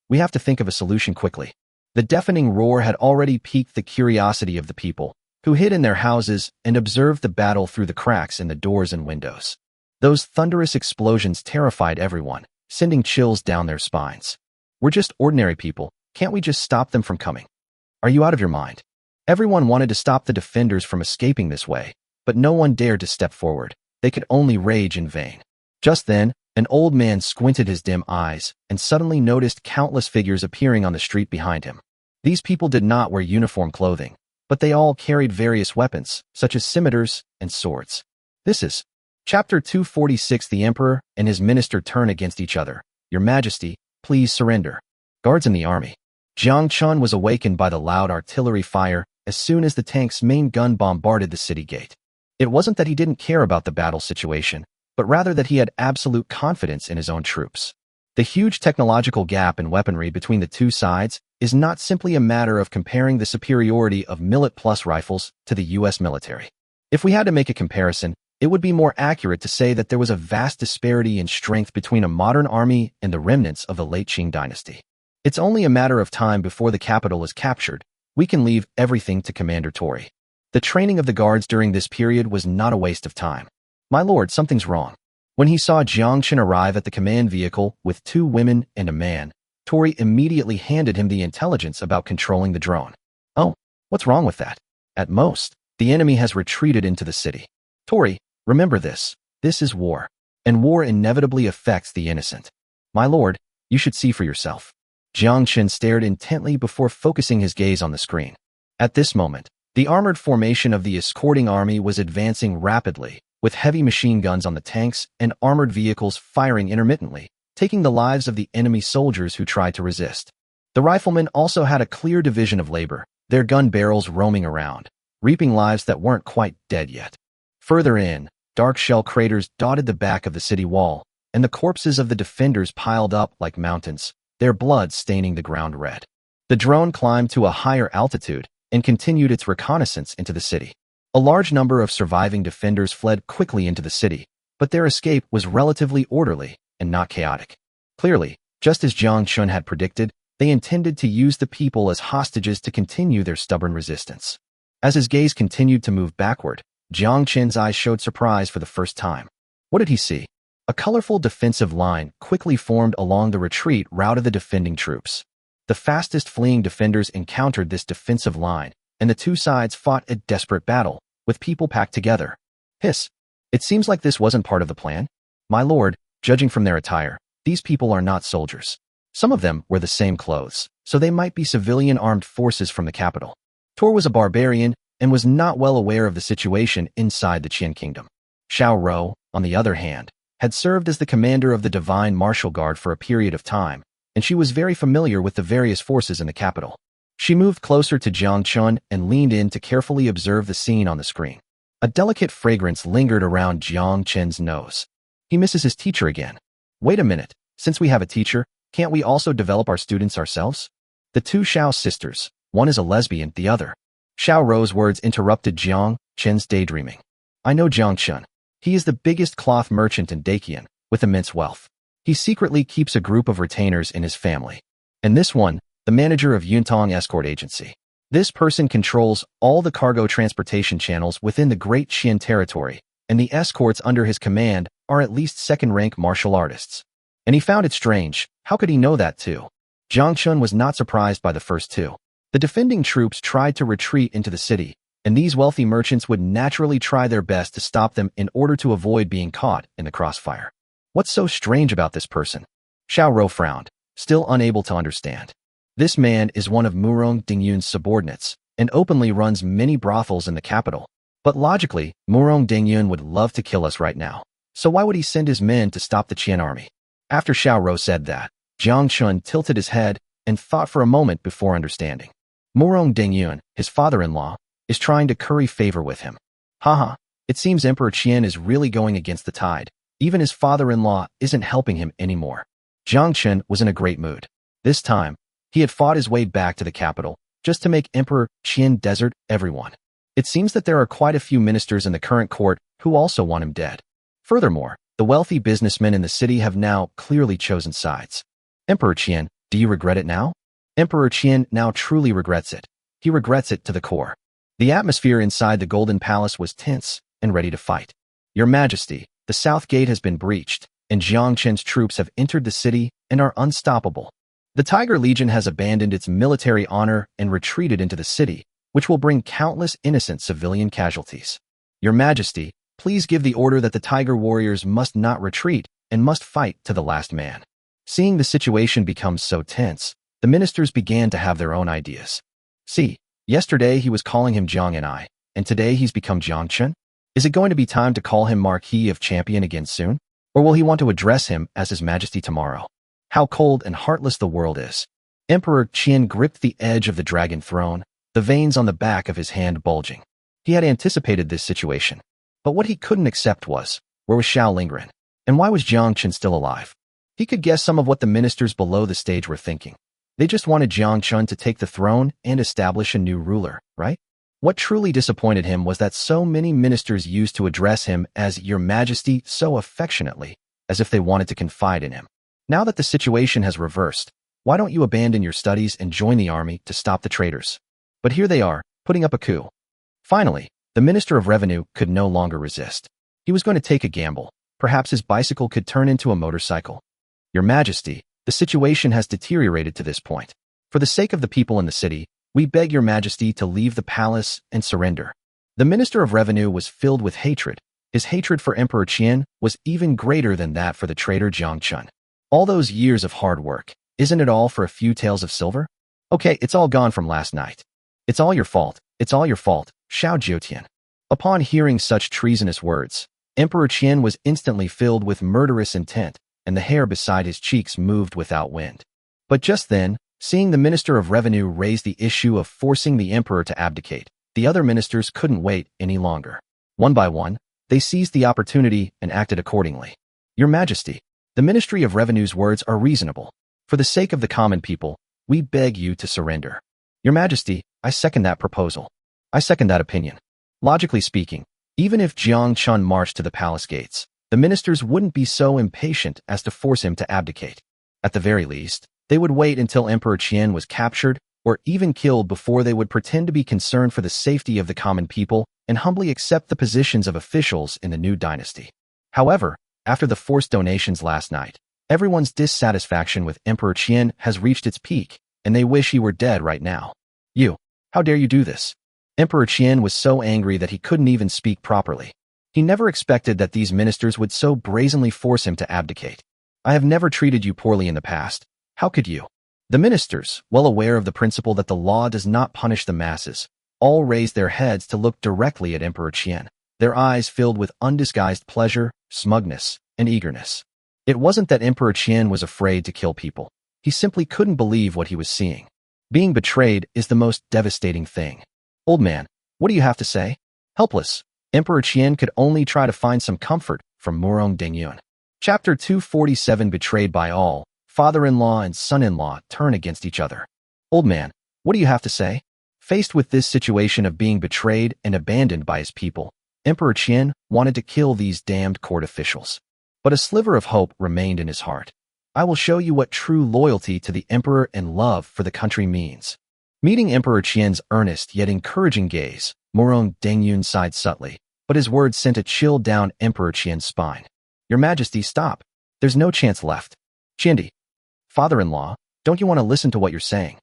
we have to think of a solution quickly. The deafening roar had already piqued the curiosity of the people, who hid in their houses and observed the battle through the cracks in the doors and windows. Those thunderous explosions terrified everyone, sending chills down their spines. We're just ordinary people, can't we just stop them from coming? Are you out of your mind? Everyone wanted to stop the defenders from escaping this way, but no one dared to step forward. They could only rage in vain. Just then, an old man squinted his dim eyes and suddenly noticed countless figures appearing on the street behind him. These people did not wear uniform clothing, but they all carried various weapons, such as scimitars and swords. This is Chapter 246. The Emperor and his minister turn against each other. Your Majesty, please surrender. Guards in the army. Jiang Chen was awakened by the loud artillery fire as soon as the tank's main gun bombarded the city gate. It wasn't that he didn't care about the battle situation, but rather that he had absolute confidence in his own troops. The huge technological gap in weaponry between the two sides is not simply a matter of comparing the superiority of Millet Plus rifles to the US military. If we had to make a comparison, it would be more accurate to say that there was a vast disparity in strength between a modern army and the remnants of the late Qing dynasty. It's only a matter of time before the capital is captured. We can leave everything to Commander Tori. The training of the guards during this period was not a waste of time. My lord, something's wrong. When he saw Jiang Chen arrive at the command vehicle with 2 women and a man, Tori immediately handed him the intelligence about controlling the drone. Oh, what's wrong with that? At most, the enemy has retreated into the city. Tori, remember this. This is war, and war inevitably affects the innocent. My lord, you should see for yourself. Jiang Chen stared intently before focusing his gaze on the screen. At this moment, the armored formation of the escorting army was advancing rapidly, with heavy machine guns on the tanks and armored vehicles firing intermittently, taking the lives of the enemy soldiers who tried to resist. The riflemen also had a clear division of labor, their gun barrels roaming around, reaping lives that weren't quite dead yet. Further in, dark shell craters dotted the back of the city wall, and the corpses of the defenders piled up like mountains, their blood staining the ground red. The drone climbed to a higher altitude and continued its reconnaissance into the city. A large number of surviving defenders fled quickly into the city, but their escape was relatively orderly and not chaotic. Clearly, just as Jiang Chen had predicted, They intended to use the people as hostages to continue their stubborn resistance. As his gaze continued to move backward, Jiang Chen's eyes showed surprise for the first time. What did he see? A colorful defensive line quickly formed along the retreat route of the defending troops. The fastest fleeing defenders encountered this defensive line, and the two sides fought a desperate battle, with people packed together. Hiss! It seems like this wasn't part of the plan. My lord, judging from their attire, these people are not soldiers. Some of them wear the same clothes, so they might be civilian armed forces from the capital. Tor was a barbarian and was not well aware of the situation inside the Qian kingdom. Xiao Rou, on the other hand, had served as the commander of the Divine Martial Guard for a period of time, and she was very familiar with the various forces in the capital. She moved closer to Jiang Chen and leaned in to carefully observe the scene on the screen. A delicate fragrance lingered around Jiang Chen's nose. He misses his teacher again. Wait a minute, since we have a teacher, can't we also develop our students ourselves? The two Xiao sisters, one is a lesbian, the other. Xiao Rou's words interrupted Jiang Chen's daydreaming. I know Jiang Chen. He is the biggest cloth merchant in Dengyun, with immense wealth. He secretly keeps a group of retainers in his family. And this one, the manager of Yuntong Escort Agency. This person controls all the cargo transportation channels within the Great Qian territory, and the escorts under his command are at least second-rank martial artists. And he found it strange. How could he know that too? Jiang Chen was not surprised by the first two. The defending troops tried to retreat into the city, and these wealthy merchants would naturally try their best to stop them in order to avoid being caught in the crossfire. What's so strange about this person? Xiao Rou frowned, still unable to understand. This man is one of Murong Dengyun's subordinates, and openly runs many brothels in the capital. But logically, Murong Dengyun would love to kill us right now. So why would he send his men to stop the Qian army? After Xiao Rou said that, Jiang Chen tilted his head and thought for a moment before understanding. Murong Dengyun, his father-in-law, is trying to curry favor with him. Haha, it seems Emperor Qian is really going against the tide. Even his father-in-law isn't helping him anymore. Jiang Chen was in a great mood. This time, he had fought his way back to the capital, just to make Emperor Qian desert everyone. It seems that there are quite a few ministers in the current court who also want him dead. Furthermore, the wealthy businessmen in the city have now clearly chosen sides. Emperor Qian, do you regret it now? Emperor Qian now truly regrets it. He regrets it to the core. The atmosphere inside the Golden Palace was tense and ready to fight. Your Majesty, the South Gate has been breached, and Jiang Chen's troops have entered the city and are unstoppable. The Tiger Legion has abandoned its military honor and retreated into the city, which will bring countless innocent civilian casualties. Your Majesty, please give the order that the Tiger warriors must not retreat and must fight to the last man. Seeing the situation become so tense, the ministers began to have their own ideas. See, yesterday he was calling him Jiang and and today he's become Jiang Chen? Is it going to be time to call him Marquis of Champion again soon? Or will he want to address him as His Majesty tomorrow? How cold and heartless the world is. Emperor Qian gripped the edge of the dragon throne, the veins on the back of his hand bulging. He had anticipated this situation. But what he couldn't accept was, where was Xiao Lingren? And why was Jiang Chen still alive? He could guess some of what the ministers below the stage were thinking. They just wanted Jiang Chen to take the throne and establish a new ruler, right? What truly disappointed him was that so many ministers used to address him as Your Majesty so affectionately, as if they wanted to confide in him. Now that the situation has reversed, why don't you abandon your studies and join the army to stop the traitors? But here they are, putting up a coup. Finally, the Minister of Revenue could no longer resist. He was going to take a gamble. Perhaps his bicycle could turn into a motorcycle. Your Majesty, the situation has deteriorated to this point. For the sake of the people in the city, we beg Your Majesty to leave the palace and surrender. The Minister of Revenue was filled with hatred. His hatred for Emperor Qian was even greater than that for the traitor Jiang Chen. All those years of hard work, isn't it all for a few taels of silver? Okay, it's all gone from last night. It's all your fault. It's all your fault, Xiao Jiutian. Upon hearing such treasonous words, Emperor Qian was instantly filled with murderous intent, and the hair beside his cheeks moved without wind. But just then, seeing the Minister of Revenue raise the issue of forcing the emperor to abdicate, the other ministers couldn't wait any longer. One by one, they seized the opportunity and acted accordingly. Your Majesty, the Ministry of Revenue's words are reasonable. For the sake of the common people, we beg you to surrender. Your Majesty, I second that proposal. I second that opinion. Logically speaking, even if Jiang Chen marched to the palace gates, the ministers wouldn't be so impatient as to force him to abdicate. At the very least, They would wait until Emperor Qian was captured or even killed before they would pretend to be concerned for the safety of the common people and humbly accept the positions of officials in the new dynasty. However, after the forced donations last night, everyone's dissatisfaction with Emperor Qian has reached its peak, and they wish he were dead right now. You, how dare you do this? Emperor Qian was so angry that he couldn't even speak properly. He never expected that these ministers would so brazenly force him to abdicate. I have never treated you poorly in the past. How could you? The ministers, well aware of the principle that the law does not punish the masses, all raised their heads to look directly at Emperor Qian, their eyes filled with undisguised pleasure, smugness, and eagerness. It wasn't that Emperor Qian was afraid to kill people. He simply couldn't believe what he was seeing. Being betrayed is the most devastating thing. Old man, what do you have to say? Helpless, Emperor Qian could only try to find some comfort from Murong Dengyun. Chapter 247. Betrayed by all, father-in-law and son-in-law turn against each other. Old man, what do you have to say? Faced with this situation of being betrayed and abandoned by his people, Emperor Qian wanted to kill these damned court officials. But a sliver of hope remained in his heart. I will show you what true loyalty to the emperor and love for the country means. Meeting Emperor Qian's earnest yet encouraging gaze, Murong Dengyun sighed subtly, but his words sent a chill down Emperor Qian's spine. Your Majesty, stop. There's no chance left. Qiandi, father-in-law, don't you want to listen to what you're saying?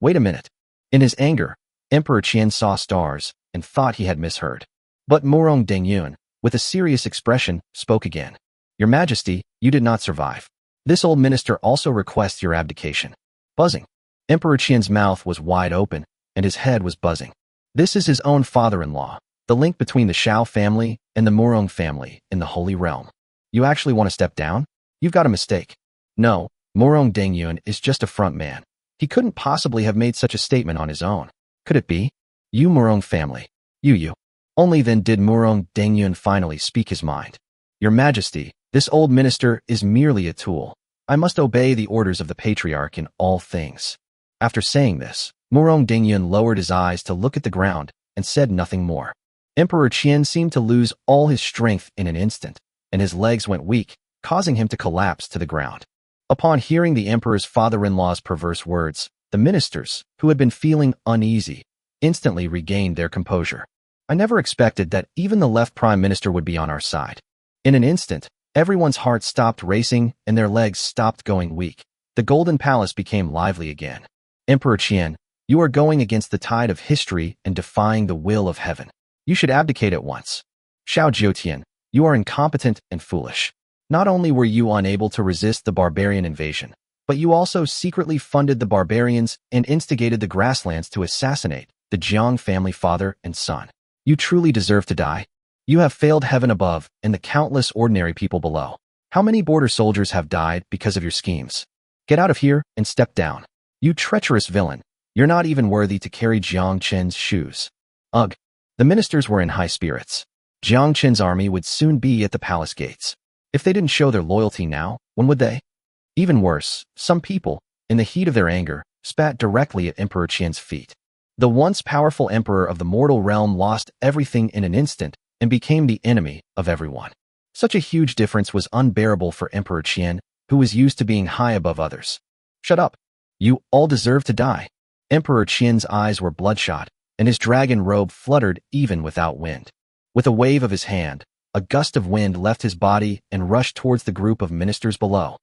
Wait a minute. In his anger, Emperor Qian saw stars and thought he had misheard. But Murong Dengyun, with a serious expression, spoke again. Your Majesty, you did not survive. This old minister also requests your abdication. Buzzing. Emperor Qian's mouth was wide open, and his head was buzzing. This is his own father-in-law, the link between the Xiao family and the Murong family in the Holy Realm. You actually want to step down? You've got a mistake. No, Murong Dengyun is just a front man. He couldn't possibly have made such a statement on his own. Could it be? You Murong family. You. Only then did Murong Dengyun finally speak his mind. Your Majesty, this old minister is merely a tool. I must obey the orders of the patriarch in all things. After saying this, Murong Dengyun lowered his eyes to look at the ground and said nothing more. Emperor Qian seemed to lose all his strength in an instant, and his legs went weak, causing him to collapse to the ground. Upon hearing the emperor's father-in-law's perverse words, the ministers, who had been feeling uneasy, instantly regained their composure. I never expected that even the left prime minister would be on our side. In an instant, everyone's heart stopped racing and their legs stopped going weak. The Golden Palace became lively again. Emperor Qian, you are going against the tide of history and defying the will of heaven. You should abdicate at once. Xiao Jiutian, you are incompetent and foolish. Not only were you unable to resist the barbarian invasion, but you also secretly funded the barbarians and instigated the grasslands to assassinate the Jiang family father and son. You truly deserve to die. You have failed heaven above and the countless ordinary people below. How many border soldiers have died because of your schemes? Get out of here and step down. You treacherous villain. You're not even worthy to carry Jiang Chen's shoes. Ugh. The ministers were in high spirits. Jiang Chen's army would soon be at the palace gates. If they didn't show their loyalty now, when would they? Even worse, some people, in the heat of their anger, spat directly at Emperor Qian's feet. The once powerful emperor of the mortal realm lost everything in an instant and became the enemy of everyone. Such a huge difference was unbearable for Emperor Qian, who was used to being high above others. Shut up. You all deserve to die. Emperor Qian's eyes were bloodshot, and his dragon robe fluttered even without wind. With a wave of his hand, a gust of wind left his body and rushed towards the group of ministers below.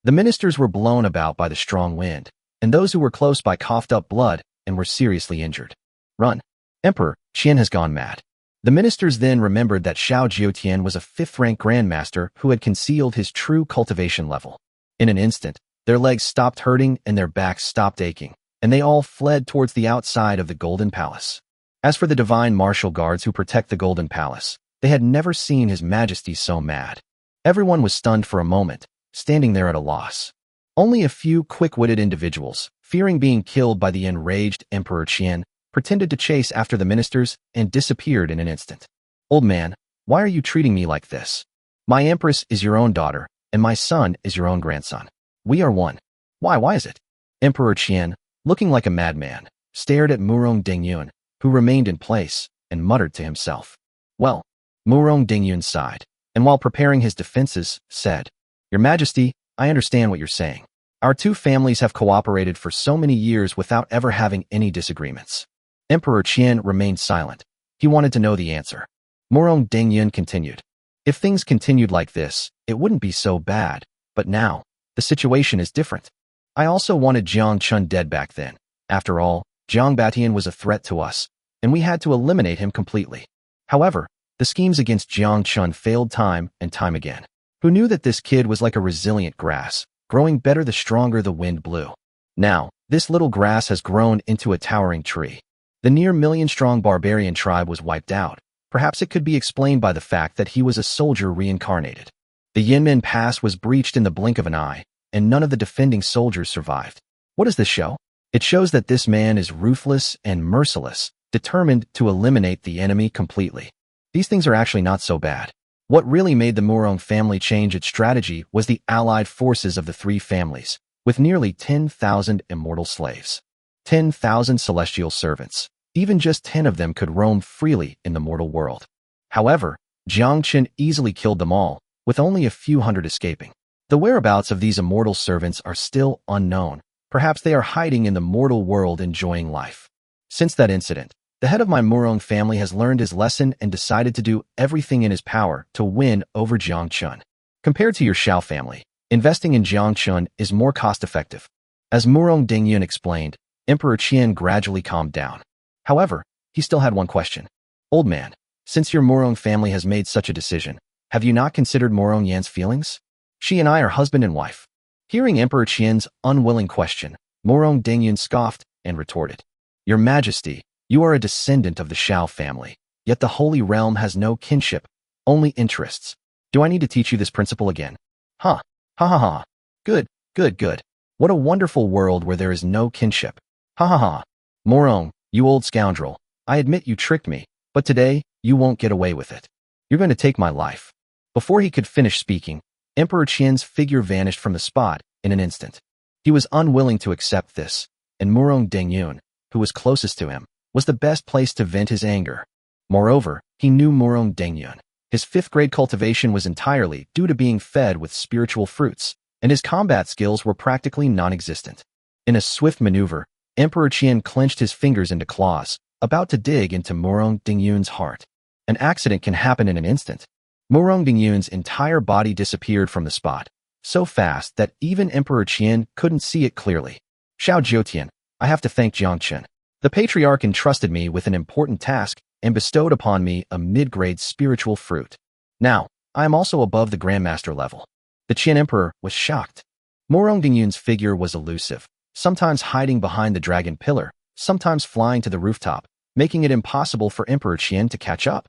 The ministers were blown about by the strong wind, and those who were close by coughed up blood and were seriously injured. Run. Emperor Qian has gone mad. The ministers then remembered that Xiao Jiutian was a 5th-rank grandmaster who had concealed his true cultivation level. In an instant, their legs stopped hurting and their backs stopped aching, and they all fled towards the outside of the Golden Palace. As for the divine martial guards who protect the Golden Palace, they had never seen His Majesty so mad. Everyone was stunned for a moment, standing there at a loss. Only a few quick-witted individuals, fearing being killed by the enraged Emperor Qian, pretended to chase after the ministers and disappeared in an instant. Old man, why are you treating me like this? My empress is your own daughter, and my son is your own grandson. We are one. Why is it? Emperor Qian, looking like a madman, stared at Murong Dengyun, who remained in place, and muttered to himself. Well, Murong Dengyun sighed, and while preparing his defenses, said, Your Majesty, I understand what you're saying. Our two families have cooperated for so many years without ever having any disagreements. Emperor Qian remained silent. He wanted to know the answer. Murong Dengyun continued. If things continued like this, it wouldn't be so bad, but now, the situation is different. I also wanted Jiang Chen dead back then. After all, Jiang Batian was a threat to us, and we had to eliminate him completely. However, the schemes against Jiang Chen failed time and time again. Who knew that this kid was like a resilient grass, growing better the stronger the wind blew? Now, this little grass has grown into a towering tree. The near million-strong barbarian tribe was wiped out. Perhaps it could be explained by the fact that he was a soldier reincarnated. The Yinmen Pass was breached in the blink of an eye, and none of the defending soldiers survived. What does this show? It shows that this man is ruthless and merciless, determined to eliminate the enemy completely. These things are actually not so bad. What really made the Murong family change its strategy was the allied forces of the three families, with nearly 10,000 immortal slaves. 10,000 celestial servants. Even just 10 of them could roam freely in the mortal world. However, Jiang Chen easily killed them all, with only a few hundred escaping. The whereabouts of these immortal servants are still unknown. Perhaps they are hiding in the mortal world enjoying life. Since that incident, the head of my Murong family has learned his lesson and decided to do everything in his power to win over Jiang Chen. Compared to your Xiao family, investing in Jiang Chen is more cost-effective. As Murong Dengyun explained, Emperor Qian gradually calmed down. However, he still had one question. Old man, since your Murong family has made such a decision, have you not considered Murong Yan's feelings? She and I are husband and wife. Hearing Emperor Qian's unwilling question, Murong Dengyun scoffed and retorted. Your Majesty, you are a descendant of the Xiao family, yet the Holy Realm has no kinship, only interests. Do I need to teach you this principle again? Huh. Ha ha ha. Good, good, good. What a wonderful world where there is no kinship. Ha ha ha. Murong, you old scoundrel, I admit you tricked me, but today, you won't get away with it. You're going to take my life. Before he could finish speaking, Emperor Qian's figure vanished from the spot in an instant. He was unwilling to accept this, and Murong Dengyun, who was closest to him, was the best place to vent his anger. Moreover, he knew Murong Dengyun. His fifth-grade cultivation was entirely due to being fed with spiritual fruits, and his combat skills were practically non-existent. In a swift maneuver, Emperor Qian clenched his fingers into claws, about to dig into Murong Dengyun's heart. An accident can happen in an instant. Murong Dengyun's entire body disappeared from the spot, so fast that even Emperor Qian couldn't see it clearly. Xiao Jiutian, I have to thank Jiang Chen. The patriarch entrusted me with an important task and bestowed upon me a mid-grade spiritual fruit. Now, I am also above the Grandmaster level. The Qian Emperor was shocked. Murong Dengyun's figure was elusive, sometimes hiding behind the dragon pillar, sometimes flying to the rooftop, making it impossible for Emperor Qian to catch up.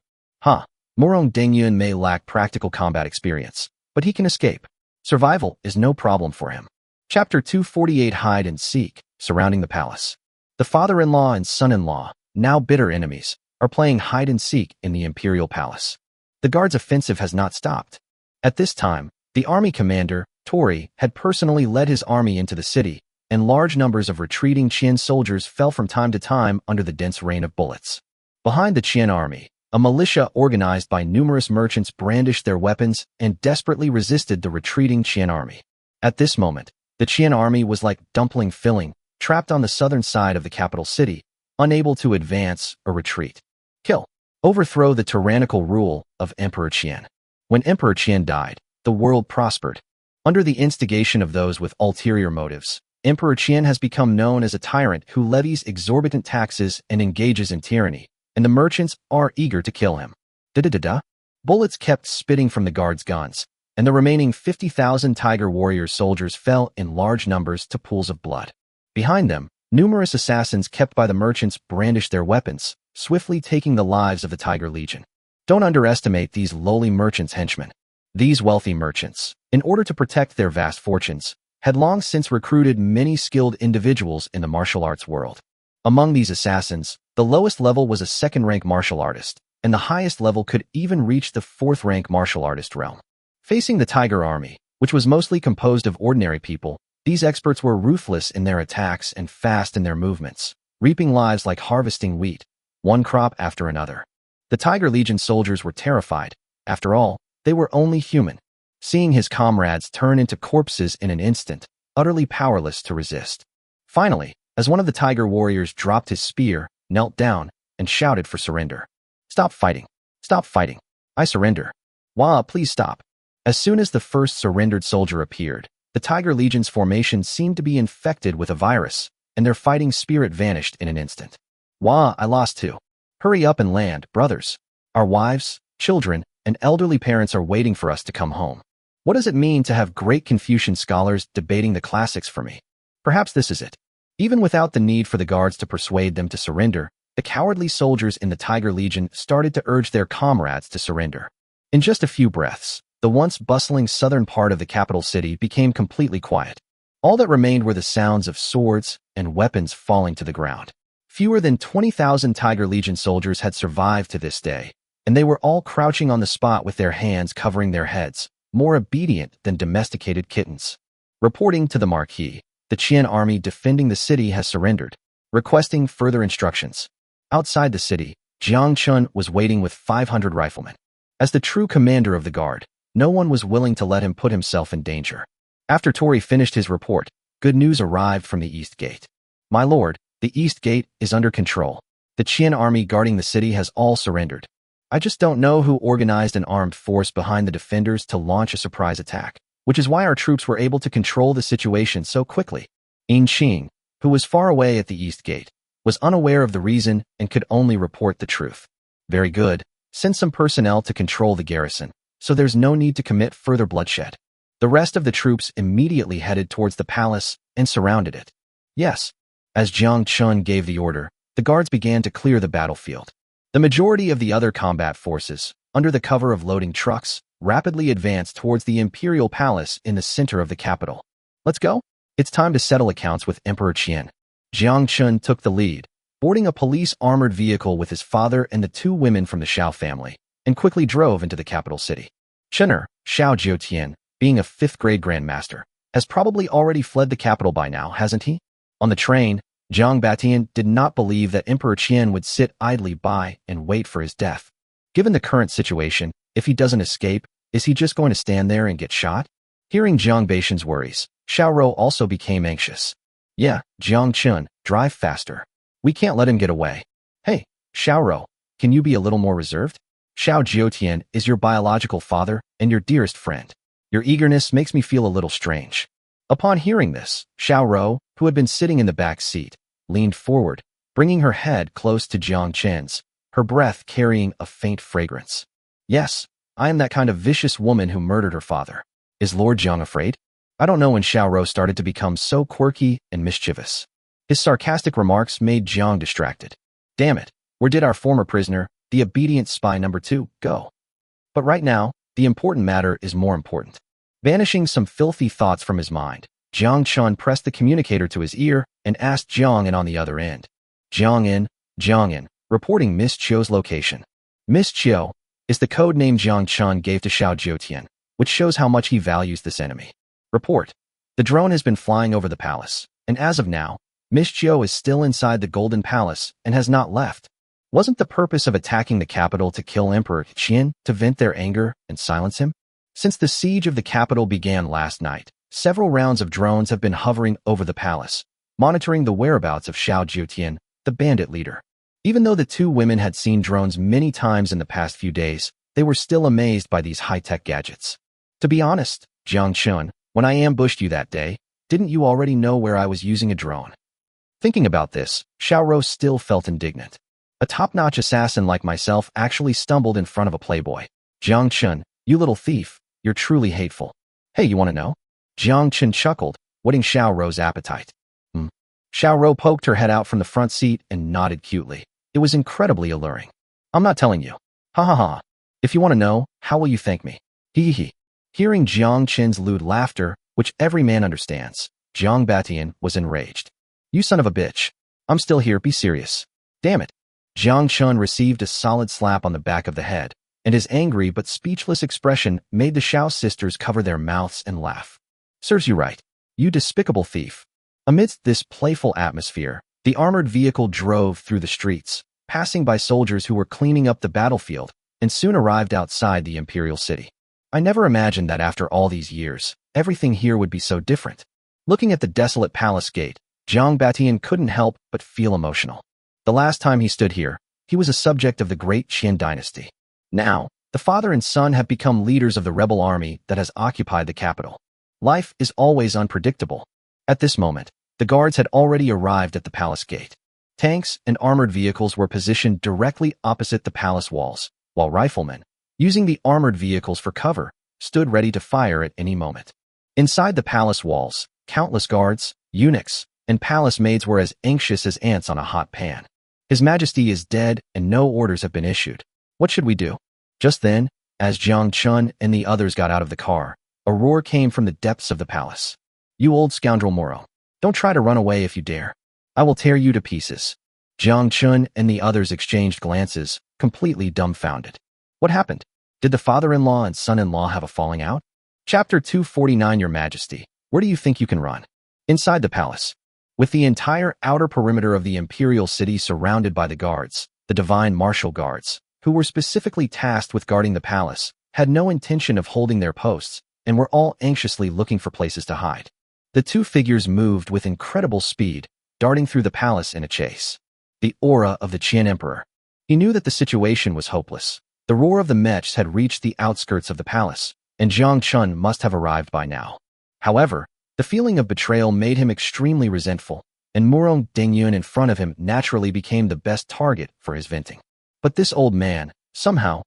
Murong Dengyun may lack practical combat experience, but he can escape. Survival is no problem for him. Chapter 248 Hide and Seek, surrounding the palace. The father-in-law and son-in-law, now bitter enemies, are playing hide and seek in the imperial palace. The guard's offensive has not stopped. At this time, the army commander, Tori, had personally led his army into the city, and large numbers of retreating Qian soldiers fell from time to time under the dense rain of bullets. Behind the Qian army, a militia organized by numerous merchants brandished their weapons and desperately resisted the retreating Qian army. At this moment, the Qian army was like dumpling filling, trapped on the southern side of the capital city, unable to advance or retreat. Kill. Overthrow the tyrannical rule of Emperor Qian. When Emperor Qian died, the world prospered. Under the instigation of those with ulterior motives, Emperor Qian has become known as a tyrant who levies exorbitant taxes and engages in tyranny, and the merchants are eager to kill him. Da-da-da-da. Bullets kept spitting from the guards' guns, and the remaining 50,000 Tiger Warrior soldiers fell in large numbers to pools of blood. Behind them, numerous assassins kept by the merchants brandished their weapons, swiftly taking the lives of the Tiger Legion. Don't underestimate these lowly merchants' henchmen. These wealthy merchants, in order to protect their vast fortunes, had long since recruited many skilled individuals in the martial arts world. Among these assassins, the lowest level was a second-rank martial artist, and the highest level could even reach the fourth-rank martial artist realm. Facing the Tiger Army, which was mostly composed of ordinary people, these experts were ruthless in their attacks and fast in their movements, reaping lives like harvesting wheat, one crop after another. The Tiger Legion soldiers were terrified. After all, they were only human. Seeing his comrades turn into corpses in an instant, utterly powerless to resist. Finally, as one of the tiger warriors dropped his spear, knelt down, and shouted for surrender. "Stop fighting! Stop fighting! I surrender! Wah, please stop!" As soon as the first surrendered soldier appeared, the Tiger Legion's formation seemed to be infected with a virus, and their fighting spirit vanished in an instant. "Wah, I lost too. Hurry up and land, brothers. Our wives, children, and elderly parents are waiting for us to come home. What does it mean to have great Confucian scholars debating the classics for me? Perhaps this is it." Even without the need for the guards to persuade them to surrender, the cowardly soldiers in the Tiger Legion started to urge their comrades to surrender. In just a few breaths, the once bustling southern part of the capital city became completely quiet. All that remained were the sounds of swords and weapons falling to the ground. Fewer than 20,000 Tiger Legion soldiers had survived to this day, and they were all crouching on the spot with their hands covering their heads, more obedient than domesticated kittens. Reporting to the Marquis, the Qian army defending the city has surrendered, requesting further instructions. Outside the city, Jiang Chen was waiting with 500 riflemen. As the true commander of the guard, no one was willing to let him put himself in danger. After Tori finished his report, good news arrived from the East Gate. "My lord, the East Gate is under control. The Qian army guarding the city has all surrendered. I just don't know who organized an armed force behind the defenders to launch a surprise attack, which is why our troops were able to control the situation so quickly." Qing, who was far away at the East Gate, was unaware of the reason and could only report the truth. "Very good. Send some personnel to control the garrison, so there's no need to commit further bloodshed." The rest of the troops immediately headed towards the palace and surrounded it. Yes, as Jiang Chen gave the order, the guards began to clear the battlefield. The majority of the other combat forces, under the cover of loading trucks, rapidly advanced towards the imperial palace in the center of the capital. "Let's go. It's time to settle accounts with Emperor Qian." Jiang Chen took the lead, boarding a police armored vehicle with his father and the two women from the Xiao family, and quickly drove into the capital city. Chener, Xiao Jiutian, being a 5th-grade grandmaster, has probably already fled the capital by now, hasn't he? On the train, Jiang Batian did not believe that Emperor Qian would sit idly by and wait for his death. Given the current situation, if he doesn't escape, is he just going to stand there and get shot? Hearing Jiang Batian's worries, Xiao also became anxious. "Yeah, Jiang Chen, drive faster. We can't let him get away." "Hey, Xiao, can you be a little more reserved? Xiao Jiutian is your biological father and your dearest friend. Your eagerness makes me feel a little strange." Upon hearing this, Xiao, who had been sitting in the back seat, leaned forward, bringing her head close to Jiang Chen's, her breath carrying a faint fragrance. "Yes, I am that kind of vicious woman who murdered her father. Is Lord Jiang afraid?" I don't know when Xiao started to become so quirky and mischievous. His sarcastic remarks made Jiang distracted. "Damn it, where did our former prisoner, the obedient spy number 2, go?" But right now, the important matter is more important. Banishing some filthy thoughts from his mind, Jiang Chen pressed the communicator to his ear and asked Jiang In on the other end. Jiang In, reporting Miss Qiu's location. Miss Qiu is the code name Jiang Chen gave to Xiao Jiutian, which shows how much he values this enemy. Report. The drone has been flying over the palace, and as of now, Miss Qiu is still inside the Golden Palace and has not left. Wasn't the purpose of attacking the capital to kill Emperor Qian to vent their anger and silence him? Since the siege of the capital began last night, several rounds of drones have been hovering over the palace, monitoring the whereabouts of Xiao Jiutian, the bandit leader. Even though the two women had seen drones many times in the past few days, they were still amazed by these high-tech gadgets. "To be honest, Jiang Chen, when I ambushed you that day, didn't you already know where I was using a drone?" Thinking about this, Xiao still felt indignant. A top-notch assassin like myself actually stumbled in front of a playboy. "Jiang Chen, you little thief, you're truly hateful. Hey, you want to know?" Jiang Chen chuckled, whetting Xiao's appetite. Xiao poked her head out from the front seat and nodded cutely. It was incredibly alluring. "I'm not telling you. Ha ha ha. If you want to know, how will you thank me? Hee hee." Hearing Jiang Chen's lewd laughter, which every man understands, Jiang Batian was enraged. "You son of a bitch. I'm still here, be serious." "Damn it." Jiang Chen received a solid slap on the back of the head, and his angry but speechless expression made the Xiao sisters cover their mouths and laugh. "Serves you right, you despicable thief." Amidst this playful atmosphere, the armored vehicle drove through the streets, passing by soldiers who were cleaning up the battlefield, and soon arrived outside the imperial city. I never imagined that after all these years, everything here would be so different. Looking at the desolate palace gate, Jiang Batian couldn't help but feel emotional. The last time he stood here, he was a subject of the Great Qian dynasty. Now, the father and son have become leaders of the rebel army that has occupied the capital. Life is always unpredictable. At this moment, the guards had already arrived at the palace gate. Tanks and armored vehicles were positioned directly opposite the palace walls, while riflemen, using the armored vehicles for cover, stood ready to fire at any moment. Inside the palace walls, countless guards, eunuchs, and palace maids were as anxious as ants on a hot pan. His Majesty is dead and no orders have been issued. What should we do? Just then, as Jiang Chen and the others got out of the car, a roar came from the depths of the palace. You old scoundrel Murong, don't try to run away if you dare. I will tear you to pieces. Jiang Chen and the others exchanged glances, completely dumbfounded. What happened? Did the father-in-law and son-in-law have a falling out? Chapter 249 Your Majesty, where do you think you can run? Inside the palace. With the entire outer perimeter of the imperial city surrounded by the guards, the divine martial guards, who were specifically tasked with guarding the palace, had no intention of holding their posts and were all anxiously looking for places to hide. The two figures moved with incredible speed, darting through the palace in a chase. The aura of the Qian Emperor. He knew that the situation was hopeless. The roar of the mechs had reached the outskirts of the palace, and Jiang Chen must have arrived by now. However, the feeling of betrayal made him extremely resentful, and Murong Dengyun in front of him naturally became the best target for his venting. But this old man, somehow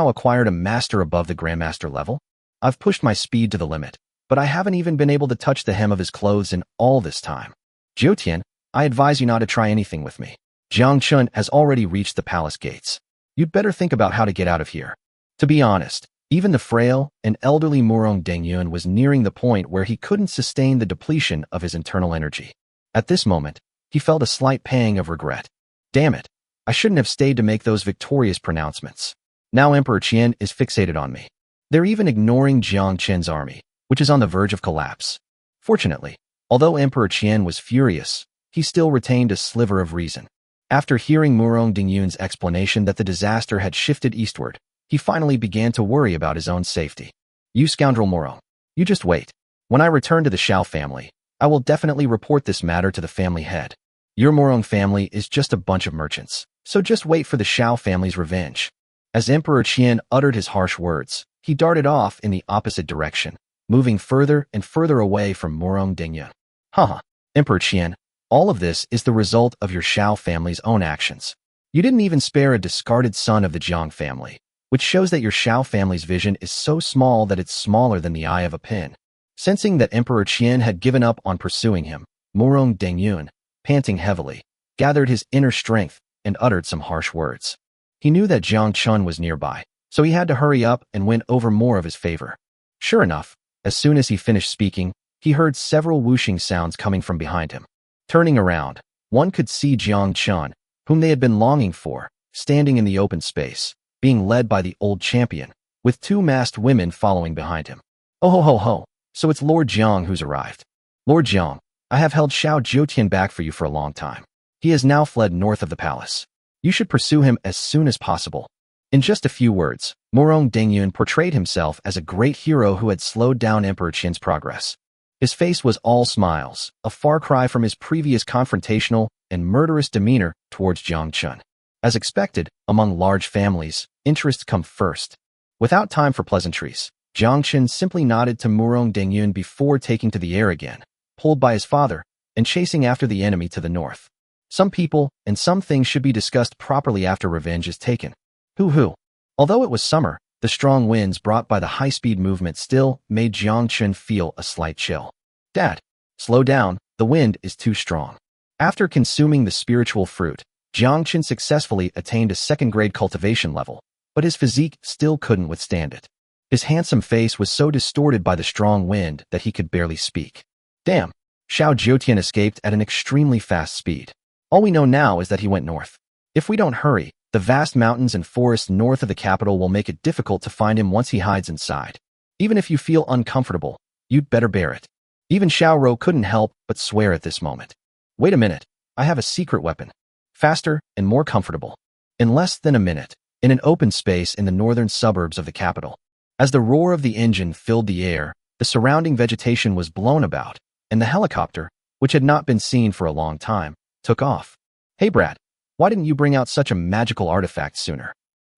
acquired a master above the grandmaster level? I've pushed my speed to the limit, but I haven't even been able to touch the hem of his clothes in all this time. Jiutian, I advise you not to try anything with me. Jiang Chen has already reached the palace gates. You'd better think about how to get out of here. To be honest, even the frail and elderly Murong Dengyun was nearing the point where he couldn't sustain the depletion of his internal energy. At this moment, he felt a slight pang of regret. Damn it, I shouldn't have stayed to make those victorious pronouncements. Now Emperor Qian is fixated on me. They're even ignoring Jiang Chen's army, which is on the verge of collapse. Fortunately, although Emperor Qian was furious, he still retained a sliver of reason. After hearing Murong Dengyun's explanation that the disaster had shifted eastward, he finally began to worry about his own safety. You scoundrel Murong, you just wait. When I return to the Xiao family, I will definitely report this matter to the family head. Your Murong family is just a bunch of merchants, so just wait for the Xiao family's revenge. As Emperor Qian uttered his harsh words, he darted off in the opposite direction, moving further and further away from Murong Dengyun. Haha, Emperor Qian, all of this is the result of your Xiao family's own actions. You didn't even spare a discarded son of the Jiang family, which shows that your Xiao family's vision is so small that it's smaller than the eye of a pin. Sensing that Emperor Qian had given up on pursuing him, Murong Dengyun, panting heavily, gathered his inner strength and uttered some harsh words. He knew that Jiang Chen was nearby, so he had to hurry up and win over more of his favor. Sure enough, as soon as he finished speaking, he heard several whooshing sounds coming from behind him. Turning around, one could see Jiang Chen, whom they had been longing for, standing in the open space, being led by the old champion, with two masked women following behind him. Oh ho ho ho, so it's Lord Jiang who's arrived. Lord Jiang, I have held Xiao Jiutian back for you for a long time. He has now fled north of the palace. You should pursue him as soon as possible. In just a few words, Murong Dengyun portrayed himself as a great hero who had slowed down Emperor Qian's progress. His face was all smiles, a far cry from his previous confrontational and murderous demeanor towards Jiang Chen. As expected, among large families, interests come first. Without time for pleasantries, Jiang Chen simply nodded to Murong Dengyun before taking to the air again, pulled by his father, and chasing after the enemy to the north. Some people and some things should be discussed properly after revenge is taken. Hoo-hoo. Although it was summer, the strong winds brought by the high-speed movement still made Jiang Chen feel a slight chill. Dad, slow down, the wind is too strong. After consuming the spiritual fruit, Jiang Chen successfully attained a second-grade cultivation level, but his physique still couldn't withstand it. His handsome face was so distorted by the strong wind that he could barely speak. Damn, Xiao Jiutian escaped at an extremely fast speed. All we know now is that he went north. If we don't hurry, the vast mountains and forests north of the capital will make it difficult to find him once he hides inside. Even if you feel uncomfortable, you'd better bear it. Even Xiao Rou couldn't help but swear at this moment. Wait a minute, I have a secret weapon. Faster and more comfortable. In less than a minute, in an open space in the northern suburbs of the capital. As the roar of the engine filled the air, the surrounding vegetation was blown about, and the helicopter, which had not been seen for a long time, took off. Hey Brad, why didn't you bring out such a magical artifact sooner?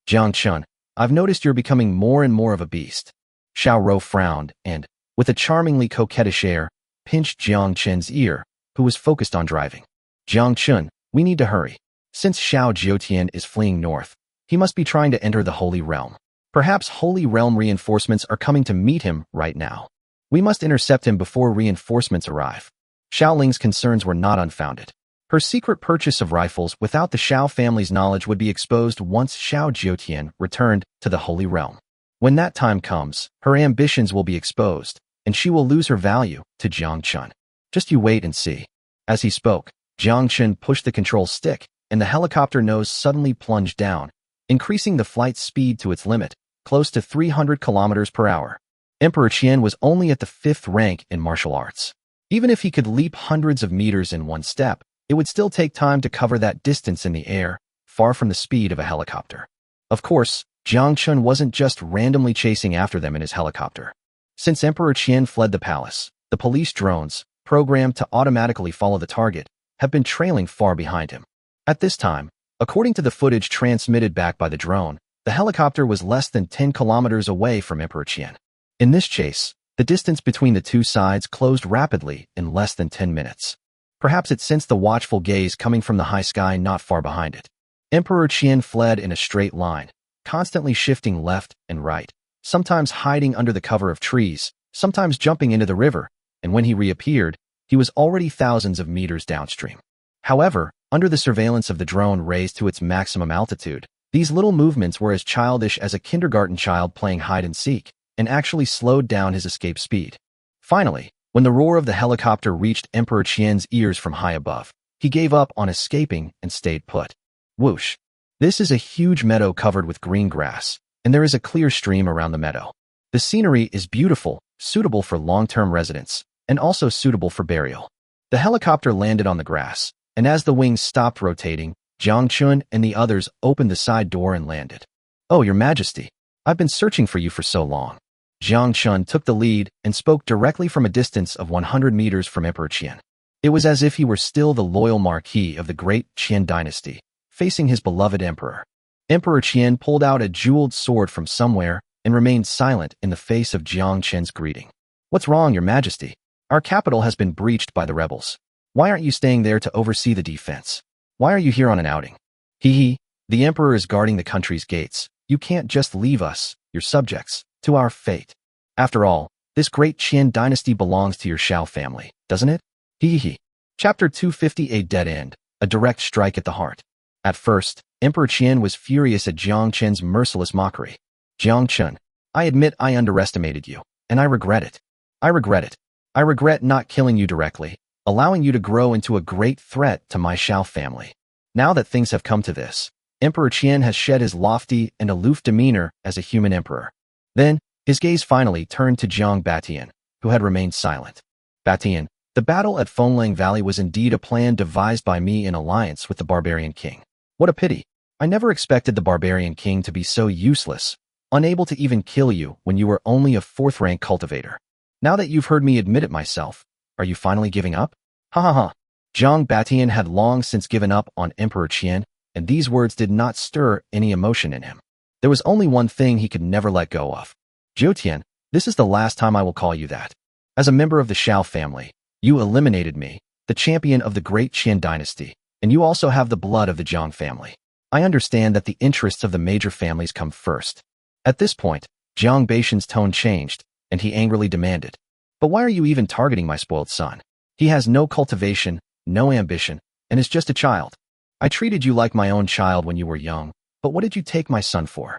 Jiang Chen, I've noticed you're becoming more and more of a beast. Xiao frowned and, with a charmingly coquettish air, pinched Jiang Chen's ear, who was focused on driving. Jiang Chen, we need to hurry. Since Xiao Jiutian is fleeing north, he must be trying to enter the Holy Realm. Perhaps Holy Realm reinforcements are coming to meet him right now. We must intercept him before reinforcements arrive. Xiao Ling's concerns were not unfounded. Her secret purchase of rifles without the Xiao family's knowledge would be exposed once Xiao Jiutian returned to the Holy Realm. When that time comes, her ambitions will be exposed, and she will lose her value to Jiang Chen. Just you wait and see. As he spoke, Jiang Chen pushed the control stick, and the helicopter nose suddenly plunged down, increasing the flight speed to its limit, close to 300 kilometers per hour. Emperor Qian was only at the 5th rank in martial arts. Even if he could leap hundreds of meters in one step, it would still take time to cover that distance in the air, far from the speed of a helicopter. Of course, Jiang Chen wasn't just randomly chasing after them in his helicopter. Since Emperor Qian fled the palace, the police drones, programmed to automatically follow the target, have been trailing far behind him. At this time, according to the footage transmitted back by the drone, the helicopter was less than 10 kilometers away from Emperor Qian. In this chase, the distance between the two sides closed rapidly in less than 10 minutes. Perhaps it sensed the watchful gaze coming from the high sky not far behind it. Emperor Qian fled in a straight line, constantly shifting left and right, sometimes hiding under the cover of trees, sometimes jumping into the river, and when he reappeared, he was already thousands of meters downstream. However, under the surveillance of the drone raised to its maximum altitude, these little movements were as childish as a kindergarten child playing hide-and-seek, and actually slowed down his escape speed. Finally, when the roar of the helicopter reached Emperor Qian's ears from high above, he gave up on escaping and stayed put. Whoosh! This is a huge meadow covered with green grass, and there is a clear stream around the meadow. The scenery is beautiful, suitable for long-term residence, and also suitable for burial. The helicopter landed on the grass, and as the wings stopped rotating, Jiang Chen and the others opened the side door and landed. Oh, Your Majesty, I've been searching for you for so long. Jiang Chen took the lead and spoke directly from a distance of 100 meters from Emperor Qian. It was as if he were still the loyal marquis of the Great Qian dynasty, facing his beloved emperor. Emperor Qian pulled out a jeweled sword from somewhere and remained silent in the face of Jiang Chen's greeting. What's wrong, Your Majesty? Our capital has been breached by the rebels. Why aren't you staying there to oversee the defense? Why are you here on an outing? Hee, the emperor is guarding the country's gates. You can't just leave us, your subjects, to our fate. After all, this Great Qian dynasty belongs to your Xiao family, doesn't it? Hee. Chapter 250. A dead end, a direct strike at the heart. At first, Emperor Qian was furious at Jiang Chen's merciless mockery. Jiang Chen, I admit I underestimated you, and I regret it. I regret not killing you directly, allowing you to grow into a great threat to my Xiao family. Now that things have come to this, Emperor Qian has shed his lofty and aloof demeanor as a human emperor. Then, his gaze finally turned to Jiang Batian, who had remained silent. Batian, the battle at Fenglang Valley was indeed a plan devised by me in alliance with the barbarian king. What a pity. I never expected the barbarian king to be so useless, unable to even kill you when you were only a 4th-rank cultivator. Now that you've heard me admit it myself, are you finally giving up? Ha. Jiang Batian had long since given up on Emperor Qian, and these words did not stir any emotion in him. There was only one thing he could never let go of. Jiutian, this is the last time I will call you that. As a member of the Xiao family, you eliminated me, the champion of the Great Qian dynasty, and you also have the blood of the Jiang family. I understand that the interests of the major families come first. At this point, Jiang Batian's tone changed, and he angrily demanded, but why are you even targeting my spoiled son? He has no cultivation, no ambition, and is just a child. I treated you like my own child when you were young, but what did you take my son for?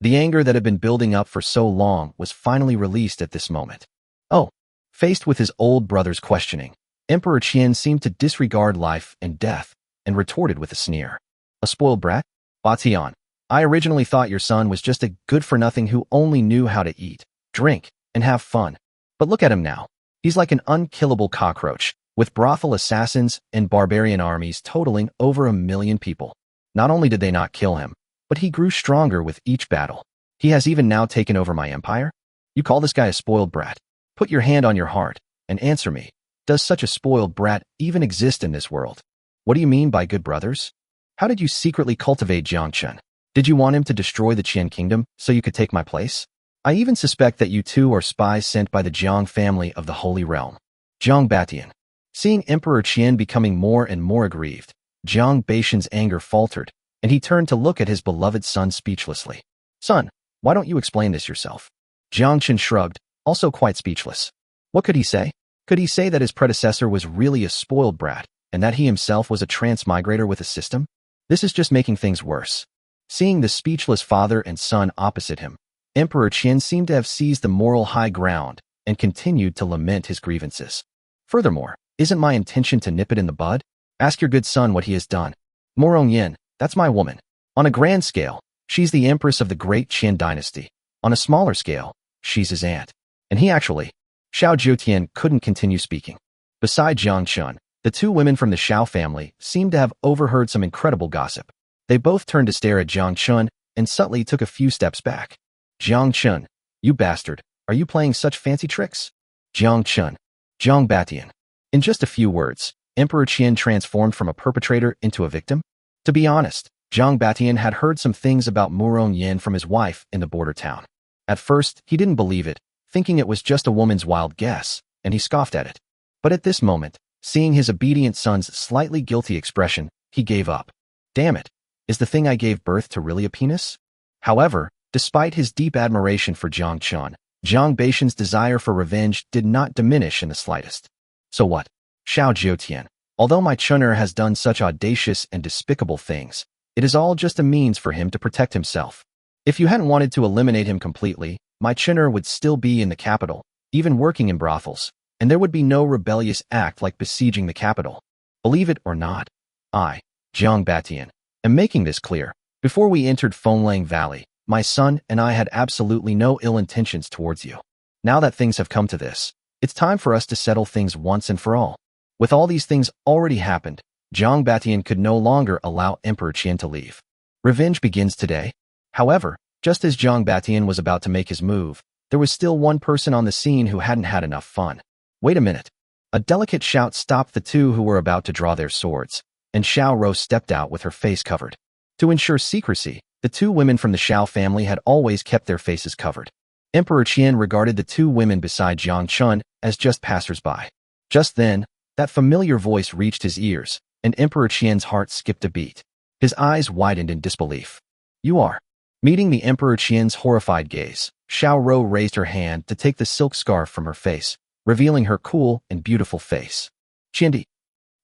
The anger that had been building up for so long was finally released at this moment. Oh, faced with his old brother's questioning, Emperor Qian seemed to disregard life and death, and retorted with a sneer. A spoiled brat? Batian, I originally thought your son was just a good-for-nothing who only knew how to eat, drink, and have fun. But look at him now. He's like an unkillable cockroach, with brothel assassins and barbarian armies totaling over 1 million people. Not only did they not kill him, but he grew stronger with each battle. He has even now taken over my empire? You call this guy a spoiled brat? Put your hand on your heart, and answer me. Does such a spoiled brat even exist in this world? What do you mean by good brothers? How did you secretly cultivate Jiang Chen? Did you want him to destroy the Qian kingdom so you could take my place? I even suspect that you two are spies sent by the Jiang family of the Holy Realm. Jiang Batian. Seeing Emperor Qian becoming more and more aggrieved, Jiang Batian's anger faltered, and he turned to look at his beloved son speechlessly. Son, why don't you explain this yourself? Jiang Chen shrugged, also quite speechless. What could he say? Could he say that his predecessor was really a spoiled brat, and that he himself was a transmigrator with a system? This is just making things worse. Seeing the speechless father and son opposite him, Emperor Qian seemed to have seized the moral high ground and continued to lament his grievances. Furthermore, isn't my intention to nip it in the bud? Ask your good son what he has done. Murong Yin, that's my woman. On a grand scale, she's the empress of the Great Qian dynasty. On a smaller scale, she's his aunt. And he actually... Xiao Jiutian couldn't continue speaking. Beside Jiang Chen, the two women from the Xiao family seemed to have overheard some incredible gossip. They both turned to stare at Jiang Chen and subtly took a few steps back. Jiang Chen, you bastard, are you playing such fancy tricks? Jiang Chen, Jiang Batian. In just a few words, Emperor Qian transformed from a perpetrator into a victim? To be honest, Jiang Batian had heard some things about Murong Yin from his wife in the border town. At first, he didn't believe it, thinking it was just a woman's wild guess, and he scoffed at it. But at this moment, seeing his obedient son's slightly guilty expression, he gave up. Damn it, is the thing I gave birth to really a penis? However, despite his deep admiration for Jiang Chen, Jiang Batian's desire for revenge did not diminish in the slightest. So what? Xiao Jiutian. Although my Chener has done such audacious and despicable things, it is all just a means for him to protect himself. If you hadn't wanted to eliminate him completely, my Chener would still be in the capital, even working in brothels, and there would be no rebellious act like besieging the capital. Believe it or not, I, Jiang Batian, am making this clear. Before we entered Phonlang Valley, my son and I had absolutely no ill intentions towards you. Now that things have come to this, it's time for us to settle things once and for all. With all these things already happened, Jiang Batian could no longer allow Emperor Qian to leave. Revenge begins today. However, just as Jiang Batian was about to make his move, there was still one person on the scene who hadn't had enough fun. Wait a minute. A delicate shout stopped the two who were about to draw their swords, and Xiao Rou stepped out with her face covered. To ensure secrecy, the two women from the Xiao family had always kept their faces covered. Emperor Qian regarded the two women beside Jiang Chen as just passers-by. Just then, that familiar voice reached his ears, and Emperor Qian's heart skipped a beat. His eyes widened in disbelief. You are... Meeting the Emperor Qian's horrified gaze, Xiao Rou raised her hand to take the silk scarf from her face, revealing her cool and beautiful face. Qiandi.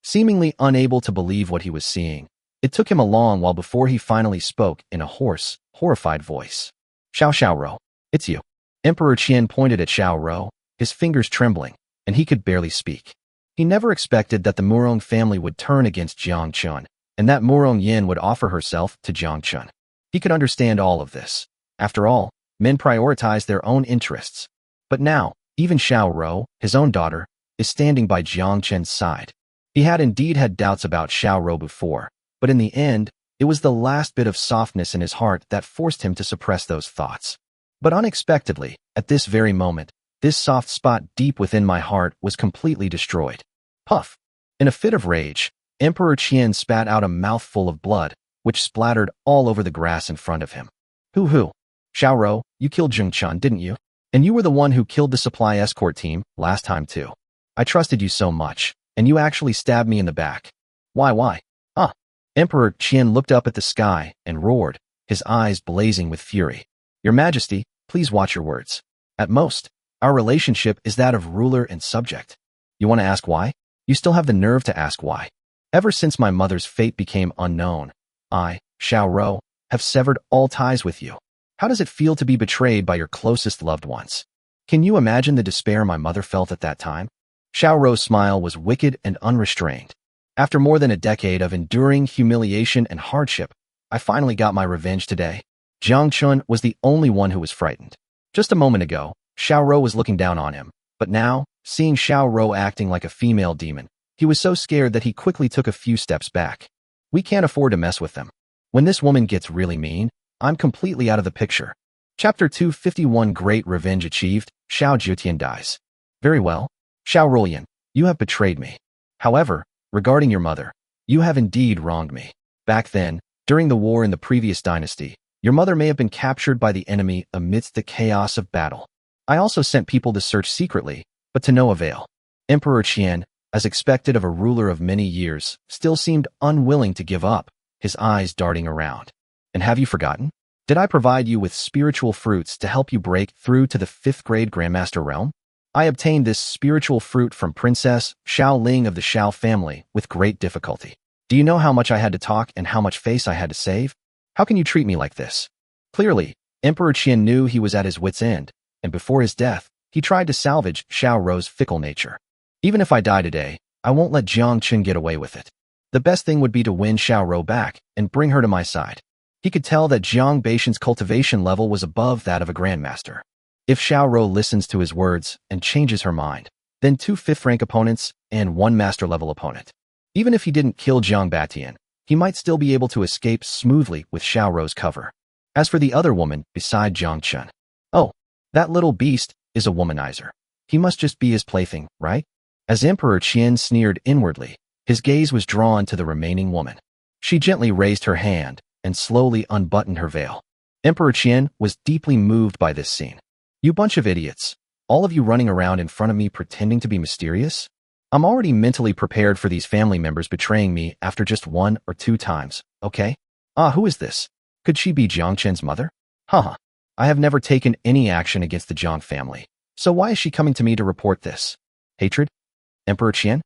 Seemingly unable to believe what he was seeing, it took him a long while before he finally spoke in a hoarse, horrified voice. Xiao Rou, it's you. Emperor Qian pointed at Xiao Rou, his fingers trembling, and he could barely speak. He never expected that the Murong family would turn against Jiang Chen, and that Murong Yin would offer herself to Jiang Chen. He could understand all of this. After all, men prioritize their own interests. But now, even Xiao Rou, his own daughter, is standing by Jiang Chen's side. He had indeed had doubts about Xiao Rou before, but in the end, it was the last bit of softness in his heart that forced him to suppress those thoughts. But unexpectedly, at this very moment, this soft spot deep within my heart was completely destroyed. Puff! In a fit of rage, Emperor Qian spat out a mouthful of blood, which splattered all over the grass in front of him. Hoo! Xiao Rou, you killed Jiang Chen, didn't you? And you were the one who killed the supply escort team last time too. I trusted you so much, and you actually stabbed me in the back. Why? Emperor Qian looked up at the sky and roared, his eyes blazing with fury. Your Majesty, please watch your words. At most, our relationship is that of ruler and subject. You want to ask why? You still have the nerve to ask why. Ever since my mother's fate became unknown, I, Xiao Rou, have severed all ties with you. How does it feel to be betrayed by your closest loved ones? Can you imagine the despair my mother felt at that time? Xiao Rou's smile was wicked and unrestrained. After more than a decade of enduring humiliation and hardship, I finally got my revenge today. Jiang Chen was the only one who was frightened. Just a moment ago, Xiao Rou was looking down on him, but now, seeing Xiao Rou acting like a female demon, he was so scared that he quickly took a few steps back. We can't afford to mess with them. When this woman gets really mean, I'm completely out of the picture. Chapter 251 Great Revenge Achieved, Xiao Jiutian dies. Very well. Xiao Rulian, You have betrayed me. However, regarding your mother, you have indeed wronged me. Back then, during the war in the previous dynasty, your mother may have been captured by the enemy amidst the chaos of battle. I also sent people to search secretly, but to no avail. Emperor Qian, as expected of a ruler of many years, still seemed unwilling to give up, his eyes darting around. And have you forgotten? Did I provide you with spiritual fruits to help you break through to the 5th grade Grandmaster realm? I obtained this spiritual fruit from Princess Xiao Ling of the Xiao family with great difficulty. Do you know how much I had to talk and how much face I had to save? How can you treat me like this? Clearly, Emperor Qian knew he was at his wit's end, and before his death, he tried to salvage Xiao Rou's fickle nature. Even if I die today, I won't let Jiang Chen get away with it. The best thing would be to win Xiao Rou back and bring her to my side. He could tell that Jiang Batian's cultivation level was above that of a grandmaster. If Xiao Rou listens to his words and changes her mind, then 2 5th-rank opponents and 1 master-level opponent. Even if he didn't kill Jiang Batian, he might still be able to escape smoothly with Xiao Rou's cover. As for the other woman beside Jiang Chen, oh, that little beast is a womanizer. He must just be his plaything, right? As Emperor Qian sneered inwardly, his gaze was drawn to the remaining woman. She gently raised her hand and slowly unbuttoned her veil. Emperor Qian was deeply moved by this scene. You bunch of idiots, all of you running around in front of me pretending to be mysterious? I'm already mentally prepared for these family members betraying me after just 1 or 2 times, okay? Who is this? Could she be Jiang Chen's mother? Haha, I have never taken any action against the Jiang family, so why is she coming to me to report this? Hatred? Emperor Qian?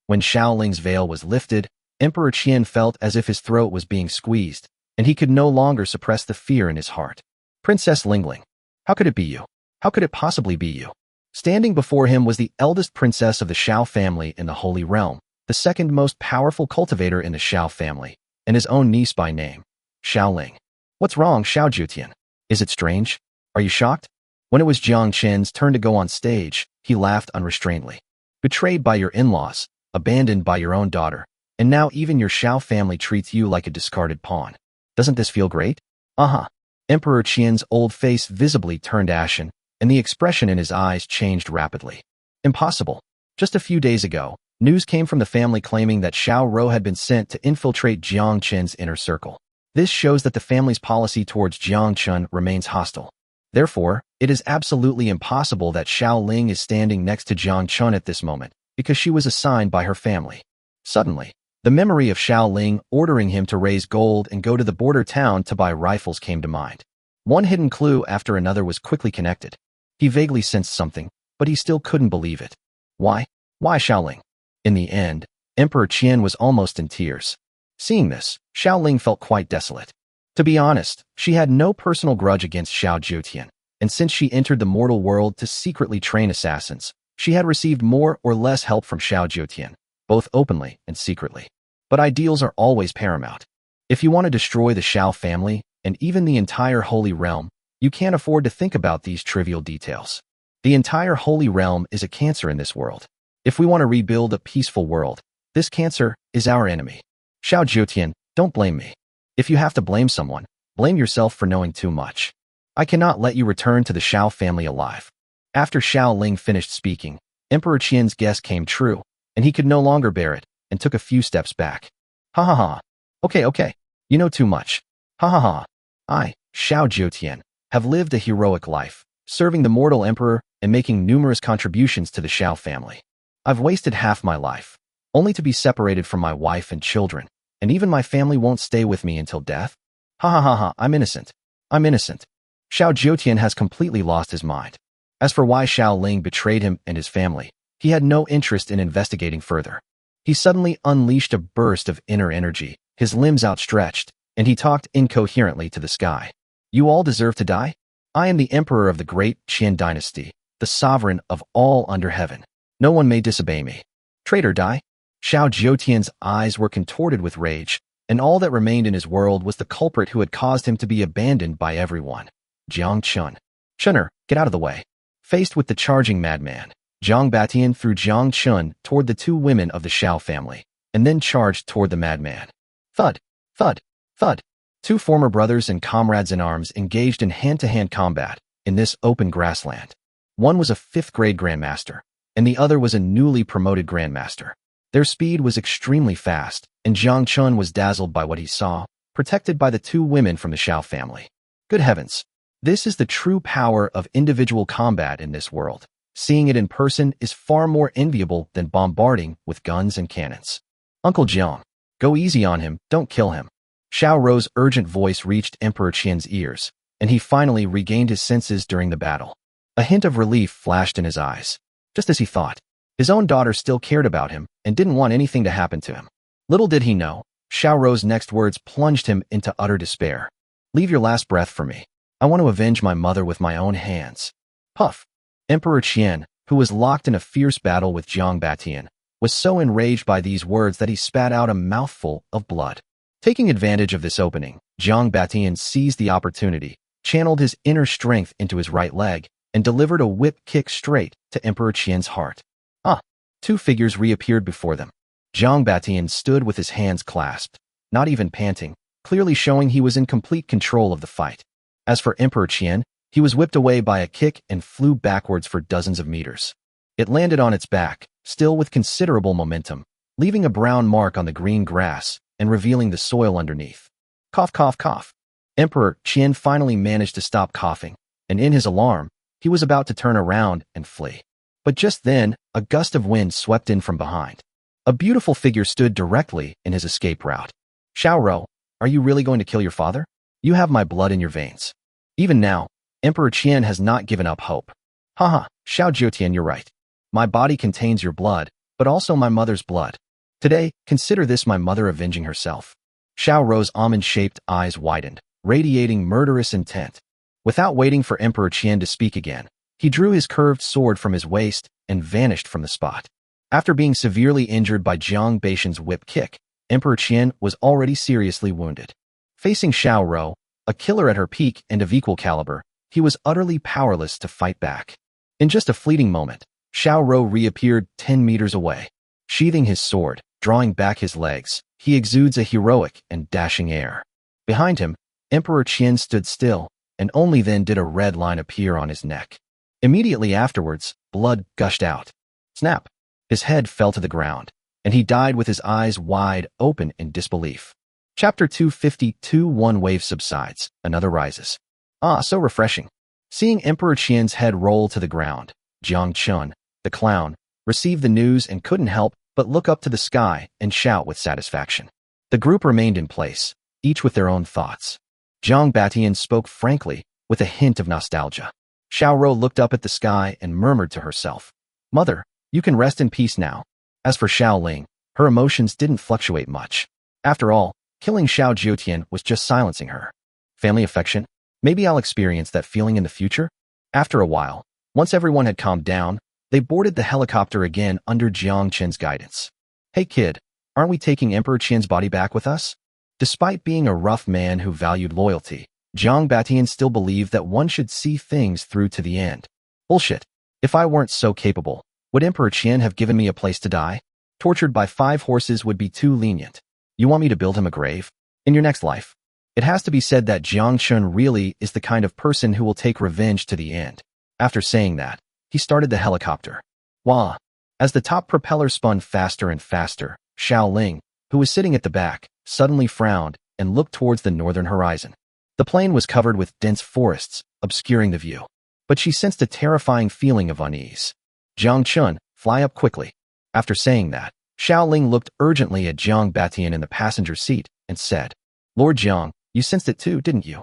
When Xiao Ling's veil was lifted, Emperor Qian felt as if his throat was being squeezed, and he could no longer suppress the fear in his heart. Princess Lingling, how could it be you? How could it possibly be you? Standing before him was the eldest princess of the Xiao family in the Holy Realm, the second most powerful cultivator in the Xiao family, and his own niece by name, Xiao Ling. What's wrong, Xiao Jiutian? Is it strange? Are you shocked? When it was Jiang Chen's turn to go on stage, he laughed unrestrainedly. Betrayed by your in-laws, abandoned by your own daughter, and now even your Xiao family treats you like a discarded pawn. Doesn't this feel great? Emperor Qian's old face visibly turned ashen, and the expression in his eyes changed rapidly. Impossible. Just a few days ago, news came from the family claiming that Xiao Rou had been sent to infiltrate Jiang Chen's inner circle. This shows that the family's policy towards Jiang Chen remains hostile. Therefore, it is absolutely impossible that Xiao Ling is standing next to Jiang Chen at this moment, because she was assigned by her family. Suddenly, the memory of Xiao Ling ordering him to raise gold and go to the border town to buy rifles came to mind. One hidden clue after another was quickly connected. He vaguely sensed something, but he still couldn't believe it. Why? Why Xiao Ling? In the end, Emperor Qian was almost in tears. Seeing this, Xiao Ling felt quite desolate. To be honest, she had no personal grudge against Xiao Jiutian, and since she entered the mortal world to secretly train assassins, she had received more or less help from Xiao Jiutian, both openly and secretly. But ideals are always paramount. If you want to destroy the Xiao family, and even the entire Holy Realm, you can't afford to think about these trivial details. The entire Holy Realm is a cancer in this world. If we want to rebuild a peaceful world, this cancer is our enemy. Xiao Jiutian, don't blame me. If you have to blame someone, blame yourself for knowing too much. I cannot let you return to the Xiao family alive. After Xiao Ling finished speaking, Emperor Qian's guess came true, and he could no longer bear it, and took a few steps back. Ha ha ha. Okay. You know too much. Ha ha ha. I, Xiao Jiutian, have lived a heroic life, serving the mortal emperor and making numerous contributions to the Xiao family. I've wasted half my life, only to be separated from my wife and children, and even my family won't stay with me until death? Ha, I'm innocent. I'm innocent. Xiao Jiutian has completely lost his mind. As for why Xiao Ling betrayed him and his family, he had no interest in investigating further. He suddenly unleashed a burst of inner energy, his limbs outstretched, and he talked incoherently to the sky. You all deserve to die? I am the emperor of the Great Qian dynasty, the sovereign of all under heaven. No one may disobey me. Traitor, die. Xiao Jiutian's eyes were contorted with rage, and all that remained in his world was the culprit who had caused him to be abandoned by everyone. Jiang Chen. Chenner, get out of the way. Faced with the charging madman, Jiang Batian threw Jiang Chen toward the 2 women of the Xiao family, and then charged toward the madman. Thud, thud, thud. 2 former brothers and comrades in arms engaged in hand-to-hand combat in this open grassland. One was a 5th grade grandmaster, and the other was a newly promoted grandmaster. Their speed was extremely fast, and Jiang Chen was dazzled by what he saw, protected by the two women from the Xiao family. Good heavens! This is the true power of individual combat in this world. Seeing it in person is far more enviable than bombarding with guns and cannons. Uncle Jiang, go easy on him, don't kill him. Xiao Rou's urgent voice reached Emperor Qian's ears, and he finally regained his senses during the battle. A hint of relief flashed in his eyes. Just as he thought, his own daughter still cared about him and didn't want anything to happen to him. Little did he know, Xiao Rou's next words plunged him into utter despair. Leave your last breath for me. I want to avenge my mother with my own hands. Puff. Emperor Qian, who was locked in a fierce battle with Jiang Batian, was so enraged by these words that he spat out a mouthful of blood. Taking advantage of this opening, Jiang Batian seized the opportunity, channeled his inner strength into his right leg, and delivered a whip kick straight to Emperor Qian's heart. Two figures reappeared before them. Jiang Batian stood with his hands clasped, not even panting, clearly showing he was in complete control of the fight. As for Emperor Qian, he was whipped away by a kick and flew backwards for dozens of meters. It landed on its back, still with considerable momentum, leaving a brown mark on the green grass and revealing the soil underneath. Cough, cough, cough. Emperor Qian finally managed to stop coughing, and in his alarm, he was about to turn around and flee. But just then, a gust of wind swept in from behind. A beautiful figure stood directly in his escape route. Xiao Rou, are you really going to kill your father? You have my blood in your veins. Even now, Emperor Qian has not given up hope. Haha, Xiao Jiutian, you're right. My body contains your blood, but also my mother's blood. Today, consider this my mother avenging herself. Xiao Rou's almond-shaped eyes widened, radiating murderous intent. Without waiting for Emperor Qian to speak again, he drew his curved sword from his waist and vanished from the spot. After being severely injured by Jiang Batian's whip kick, Emperor Qian was already seriously wounded. Facing Xiao Rou, a killer at her peak and of equal caliber, he was utterly powerless to fight back. In just a fleeting moment, Xiao Rou reappeared 10 meters away. Sheathing his sword, drawing back his legs, he exudes a heroic and dashing air. Behind him, Emperor Qian stood still, and only then did a red line appear on his neck. Immediately afterwards, blood gushed out. Snap! His head fell to the ground, and he died with his eyes wide open in disbelief. Chapter 252. One wave subsides, another rises. Ah, so refreshing. Seeing Emperor Qian's head roll to the ground, Jiang Chen, the clown, received the news and couldn't help but look up to the sky and shout with satisfaction. The group remained in place, each with their own thoughts. Jiang Batian spoke frankly, with a hint of nostalgia. Xiao Rou looked up at the sky and murmured to herself, Mother, you can rest in peace now. As for Xiao Ling, her emotions didn't fluctuate much. After all, killing Xiao Jiutian was just silencing her. Family affection? Maybe I'll experience that feeling in the future? After a while, once everyone had calmed down, they boarded the helicopter again under Jiang Chen's guidance. Hey kid, aren't we taking Emperor Qian's body back with us? Despite being a rough man who valued loyalty, Jiang Batian still believed that one should see things through to the end. Bullshit. If I weren't so capable, would Emperor Qian have given me a place to die? Tortured by 5 horses would be too lenient. You want me to build him a grave? In your next life? It has to be said that Jiang Chen really is the kind of person who will take revenge to the end. After saying that, he started the helicopter. Wah! As the top propeller spun faster and faster, Xiao Ling, who was sitting at the back, suddenly frowned and looked towards the northern horizon. The plain was covered with dense forests, obscuring the view. But she sensed a terrifying feeling of unease. Jiang Chen, fly up quickly. After saying that, Xiao Ling looked urgently at Jiang Batian in the passenger seat and said, Lord Jiang, you sensed it too, didn't you?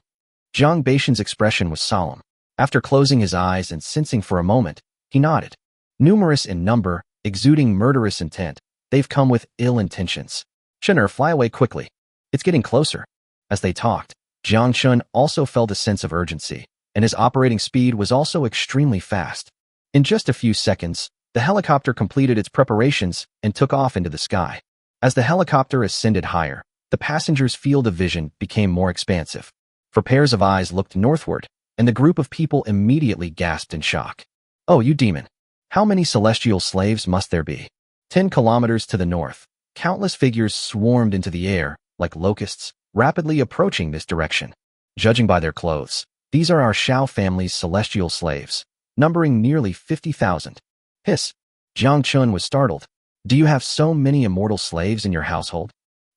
Jiang Batian's expression was solemn. After closing his eyes and sensing for a moment, he nodded. Numerous in number, exuding murderous intent, they've come with ill intentions. Chener, fly away quickly. It's getting closer. As they talked, Jiang Chen also felt a sense of urgency, and his operating speed was also extremely fast. In just a few seconds, the helicopter completed its preparations and took off into the sky. As the helicopter ascended higher, the passengers' field of vision became more expansive. For pairs of eyes looked northward, and the group of people immediately gasped in shock. Oh, you demon! How many celestial slaves must there be? 10 kilometers to the north, countless figures swarmed into the air, like locusts, rapidly approaching this direction. Judging by their clothes, these are our Xiao family's celestial slaves, numbering nearly 50,000. Hiss! Jiang Chen was startled. Do you have so many immortal slaves in your household?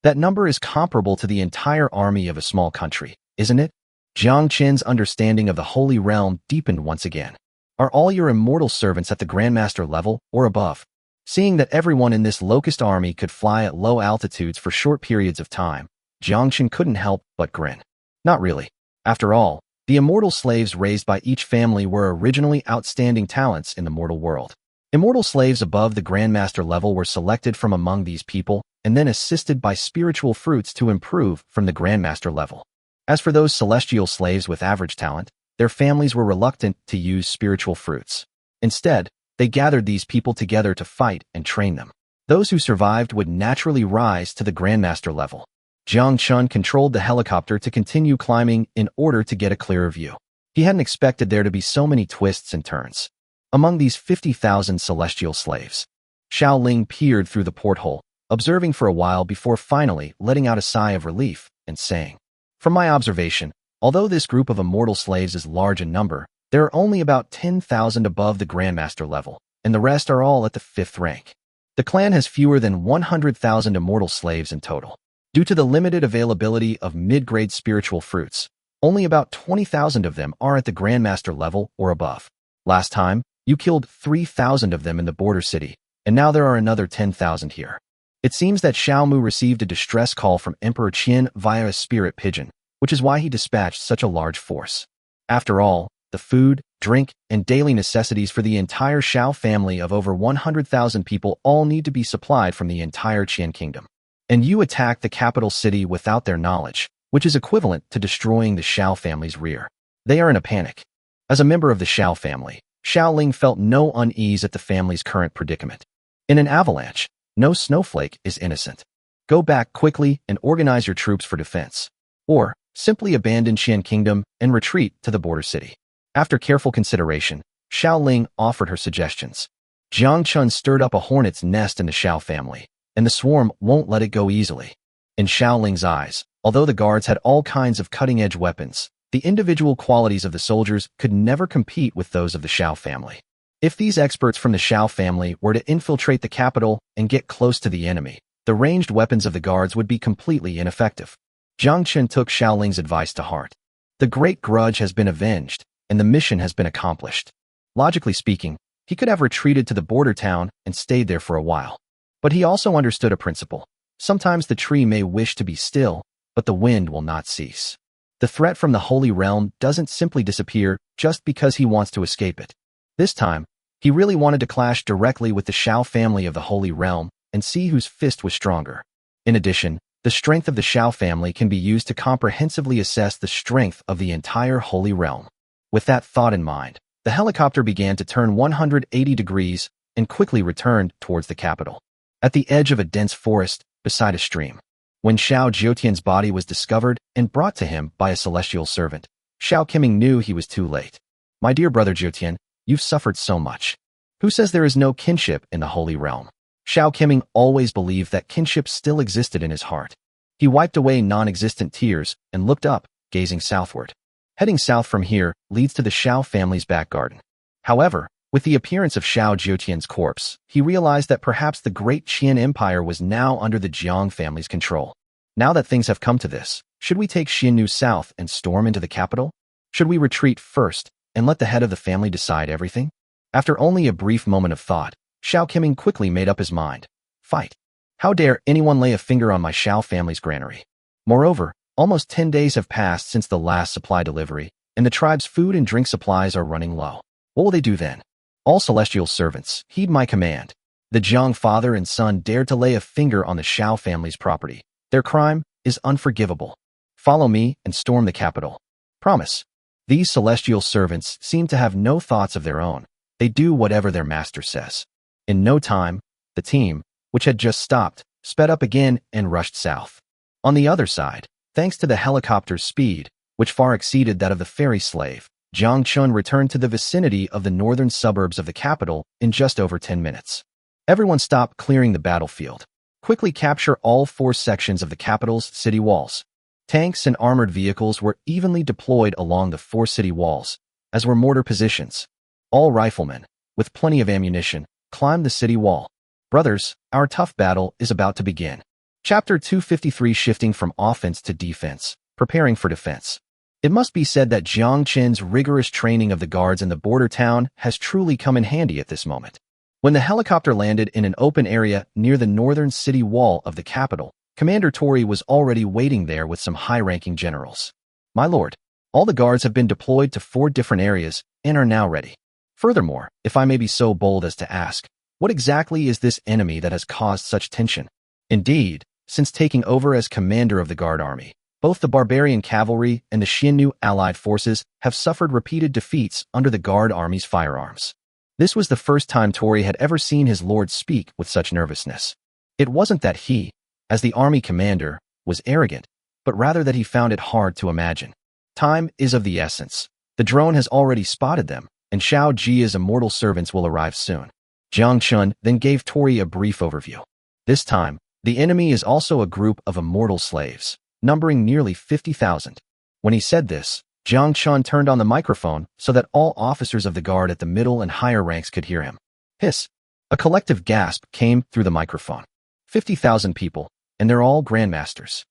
That number is comparable to the entire army of a small country, isn't it? Jiang Chen's understanding of the Holy Realm deepened once again. Are all your immortal servants at the Grandmaster level or above? Seeing that everyone in this locust army could fly at low altitudes for short periods of time, Jiang Chen couldn't help but grin. Not really. After all, the immortal slaves raised by each family were originally outstanding talents in the mortal world. Immortal slaves above the Grandmaster level were selected from among these people and then assisted by spiritual fruits to improve from the Grandmaster level. As for those celestial slaves with average talent, their families were reluctant to use spiritual fruits. Instead, they gathered these people together to fight and train them. Those who survived would naturally rise to the Grandmaster level. Jiang Chen controlled the helicopter to continue climbing in order to get a clearer view. He hadn't expected there to be so many twists and turns. Among these 50,000 celestial slaves, Xiao Ling peered through the porthole, observing for a while before finally letting out a sigh of relief and saying, "From my observation, although this group of immortal slaves is large in number, there are only about 10,000 above the Grandmaster level, and the rest are all at the 5th rank. The clan has fewer than 100,000 immortal slaves in total. Due to the limited availability of mid-grade spiritual fruits, only about 20,000 of them are at the Grandmaster level or above. Last time, you killed 3,000 of them in the border city, and now there are another 10,000 here." It seems that Xiao Mu received a distress call from Emperor Qin via a spirit pigeon, which is why he dispatched such a large force. After all, the food, drink, and daily necessities for the entire Xiao family of over 100,000 people all need to be supplied from the entire Qian kingdom. And you attack the capital city without their knowledge, which is equivalent to destroying the Xiao family's rear. They are in a panic. As a member of the Xiao family, Xiao Ling felt no unease at the family's current predicament. In an avalanche, no snowflake is innocent. Go back quickly and organize your troops for defense. Or, simply abandon Qian Kingdom and retreat to the border city. After careful consideration, Xiao Ling offered her suggestions. Jiang Chen stirred up a hornet's nest in the Xiao family, and the swarm won't let it go easily. In Xiao Ling's eyes, although the guards had all kinds of cutting-edge weapons, the individual qualities of the soldiers could never compete with those of the Xiao family. If these experts from the Xiao family were to infiltrate the capital and get close to the enemy, the ranged weapons of the guards would be completely ineffective. Jiang Chen took Xiao Ling's advice to heart. The great grudge has been avenged, and the mission has been accomplished. Logically speaking, he could have retreated to the border town and stayed there for a while. But he also understood a principle. Sometimes the tree may wish to be still, but the wind will not cease. The threat from the Holy Realm doesn't simply disappear just because he wants to escape it. This time, he really wanted to clash directly with the Xiao family of the Holy Realm and see whose fist was stronger. In addition, the strength of the Xiao family can be used to comprehensively assess the strength of the entire Holy Realm. With that thought in mind, the helicopter began to turn 180 degrees and quickly returned towards the capital. At the edge of a dense forest, beside a stream, when Xiao Jiutian's body was discovered and brought to him by a celestial servant, Xiao Qiming knew he was too late. "My dear brother Jiutian, you've suffered so much. Who says there is no kinship in the Holy Realm?" Xiao Qiming always believed that kinship still existed in his heart. He wiped away non-existent tears and looked up, gazing southward. Heading south from here leads to the Xiao family's back garden. However, with the appearance of Xiao Jiutian's corpse, he realized that perhaps the Great Qian Empire was now under the Jiang family's control. Now that things have come to this, should we take Xinyu south and storm into the capital? Should we retreat first and let the head of the family decide everything? After only a brief moment of thought, Xiao Qiming quickly made up his mind. Fight. How dare anyone lay a finger on my Xiao family's granary? Moreover, almost 10 days have passed since the last supply delivery, and the tribe's food and drink supplies are running low. What will they do then? All celestial servants, heed my command. The Jiang father and son dared to lay a finger on the Xiao family's property. Their crime is unforgivable. Follow me and storm the capital. Promise. These celestial servants seem to have no thoughts of their own. They do whatever their master says. In no time, the team, which had just stopped, sped up again and rushed south. On the other side, thanks to the helicopter's speed, which far exceeded that of the ferry slave, Jiang Chen returned to the vicinity of the northern suburbs of the capital in just over 10 minutes. Everyone stopped clearing the battlefield. Quickly capture all 4 sections of the capital's city walls. Tanks and armored vehicles were evenly deployed along the 4 city walls, as were mortar positions. All riflemen, with plenty of ammunition, climb the city wall. Brothers, our tough battle is about to begin. Chapter 253, shifting from offense to defense, preparing for defense. It must be said that Jiang Chen's rigorous training of the guards in the border town has truly come in handy at this moment. When the helicopter landed in an open area near the northern city wall of the capital, Commander Tori was already waiting there with some high-ranking generals. My lord, all the guards have been deployed to 4 different areas and are now ready. Furthermore, if I may be so bold as to ask, what exactly is this enemy that has caused such tension? Indeed, since taking over as commander of the guard army, both the barbarian cavalry and the Xiannu allied forces have suffered repeated defeats under the guard army's firearms. This was the first time Tori had ever seen his lord speak with such nervousness. It wasn't that he, as the army commander, was arrogant, but rather that he found it hard to imagine. Time is of the essence. The drone has already spotted them, and Xiao Ji's immortal servants will arrive soon. Jiang Chen then gave Tori a brief overview. This time, the enemy is also a group of immortal slaves, numbering nearly 50,000. When he said this, Jiang Chen turned on the microphone so that all officers of the guard at the middle and higher ranks could hear him. Hiss! A collective gasp came through the microphone. 50,000 people, and they're all grandmasters.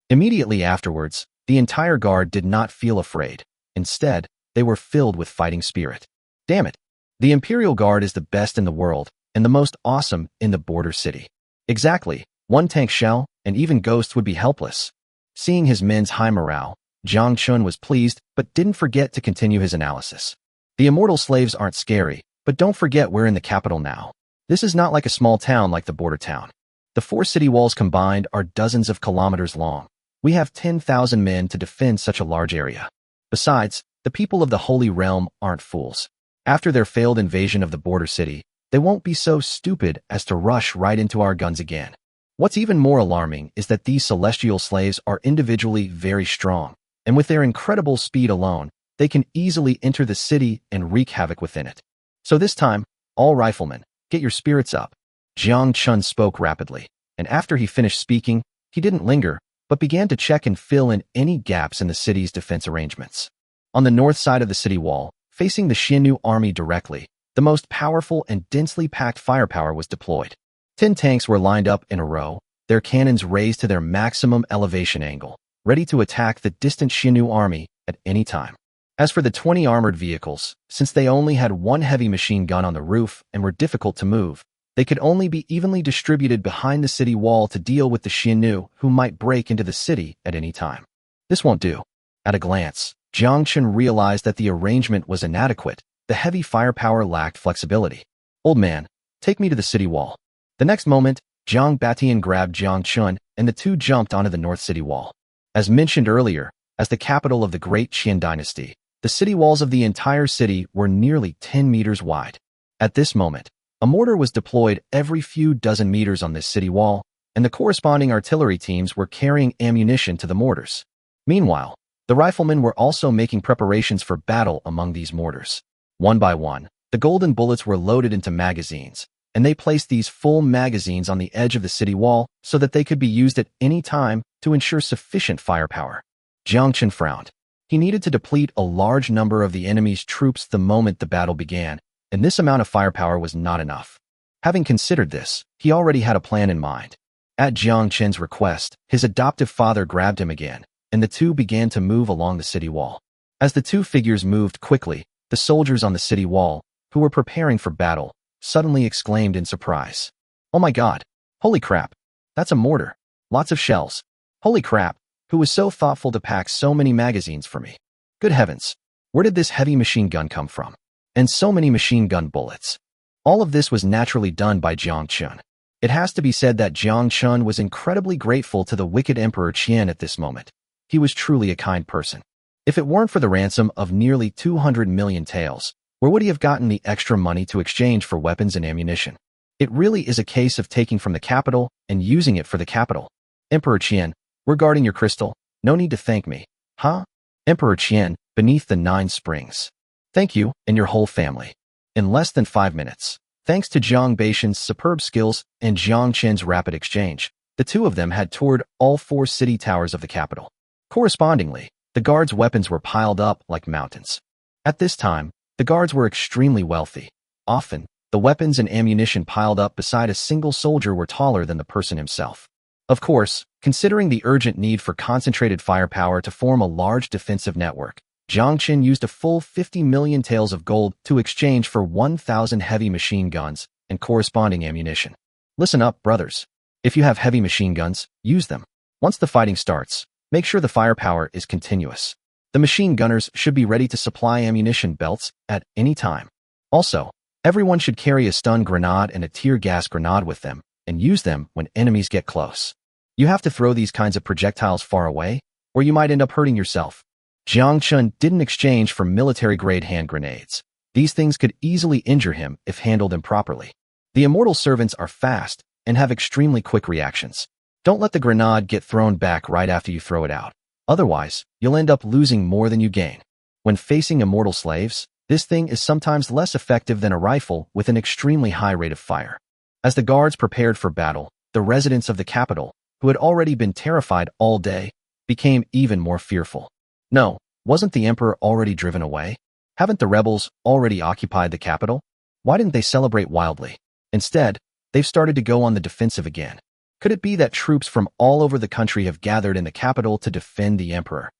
Immediately afterwards, the entire guard did not feel afraid. Instead, they were filled with fighting spirit. Damn it! The Imperial Guard is the best in the world, and the most awesome in the border city. Exactly, one tank shell, and even ghosts would be helpless. Seeing his men's high morale, Jiang Chen was pleased, but didn't forget to continue his analysis. The immortal slaves aren't scary, but don't forget we're in the capital now. This is not like a small town like the border town. The 4 city walls combined are dozens of kilometers long. We have 10,000 men to defend such a large area. Besides, the people of the Holy Realm aren't fools. After their failed invasion of the border city, they won't be so stupid as to rush right into our guns again. What's even more alarming is that these celestial slaves are individually very strong, and with their incredible speed alone, they can easily enter the city and wreak havoc within it. So this time, all riflemen, get your spirits up. Jiang Chen spoke rapidly, and after he finished speaking, he didn't linger, but began to check and fill in any gaps in the city's defense arrangements. On the north side of the city wall, facing the Xiannu army directly, the most powerful and densely packed firepower was deployed. 10 tanks were lined up in a row, their cannons raised to their maximum elevation angle, ready to attack the distant Xiannu army at any time. As for the 20 armored vehicles, since they only had 1 heavy machine gun on the roof and were difficult to move, they could only be evenly distributed behind the city wall to deal with the Xiannu who might break into the city at any time. This won't do. At a glance, Jiang Chen realized that the arrangement was inadequate. The heavy firepower lacked flexibility. Old man, take me to the city wall. The next moment, Jiang Batian grabbed Jiang Chen, and the two jumped onto the north city wall. As mentioned earlier, as the capital of the Great Qian dynasty, the city walls of the entire city were nearly 10 meters wide. At this moment, a mortar was deployed every few dozen meters on this city wall, and the corresponding artillery teams were carrying ammunition to the mortars. Meanwhile, the riflemen were also making preparations for battle among these mortars. One by one, the golden bullets were loaded into magazines, and they placed these full magazines on the edge of the city wall so that they could be used at any time to ensure sufficient firepower. Jiang Chen frowned. He needed to deplete a large number of the enemy's troops the moment the battle began, and this amount of firepower was not enough. Having considered this, he already had a plan in mind. At Jiang Chen's request, his adoptive father grabbed him again, and the two began to move along the city wall. As the two figures moved quickly, the soldiers on the city wall, who were preparing for battle, suddenly exclaimed in surprise. "Oh my God! Holy crap! That's a mortar! Lots of shells! Holy crap! Who was so thoughtful to pack so many magazines for me? Good heavens! Where did this heavy machine gun come from? And so many machine gun bullets!" All of this was naturally done by Jiang Chen. It has to be said that Jiang Chen was incredibly grateful to the wicked Emperor Qian at this moment. He was truly a kind person. If it weren't for the ransom of nearly 200 million taels, where would he have gotten the extra money to exchange for weapons and ammunition? It really is a case of taking from the capital and using it for the capital. Emperor Qian, we're guarding your crystal. No need to thank me. Huh? Emperor Qian, beneath the 9 springs. Thank you and your whole family. In less than 5 minutes, thanks to Jiang Batian's superb skills and Jiang Chen's rapid exchange, the two of them had toured all 4 city towers of the capital. Correspondingly, the guards' weapons were piled up like mountains. At this time, the guards were extremely wealthy. Often, The weapons and ammunition piled up beside a single soldier were taller than the person himself. Of course, considering the urgent need for concentrated firepower to form a large defensive network, Jiang Chen used a full 50 million taels of gold to exchange for 1,000 heavy machine guns and corresponding ammunition. Listen up, brothers. If you have heavy machine guns, use them. Once the fighting starts, make sure the firepower is continuous. The machine gunners should be ready to supply ammunition belts at any time. Also, everyone should carry a stun grenade and a tear gas grenade with them and use them when enemies get close. You have to throw these kinds of projectiles far away, or you might end up hurting yourself. Jiang Chen didn't exchange for military-grade hand grenades. These things could easily injure him if handled improperly. The immortal servants are fast and have extremely quick reactions. Don't let the grenade get thrown back right after you throw it out. Otherwise, you'll end up losing more than you gain. When facing immortal slaves, this thing is sometimes less effective than a rifle with an extremely high rate of fire. As the guards prepared for battle, the residents of the capital, who had already been terrified all day, became even more fearful. No, wasn't the emperor already driven away? Haven't the rebels already occupied the capital? Why didn't they celebrate wildly? Instead, they've started to go on the defensive again. Could it be that troops from all over the country have gathered in the capital to defend the emperor?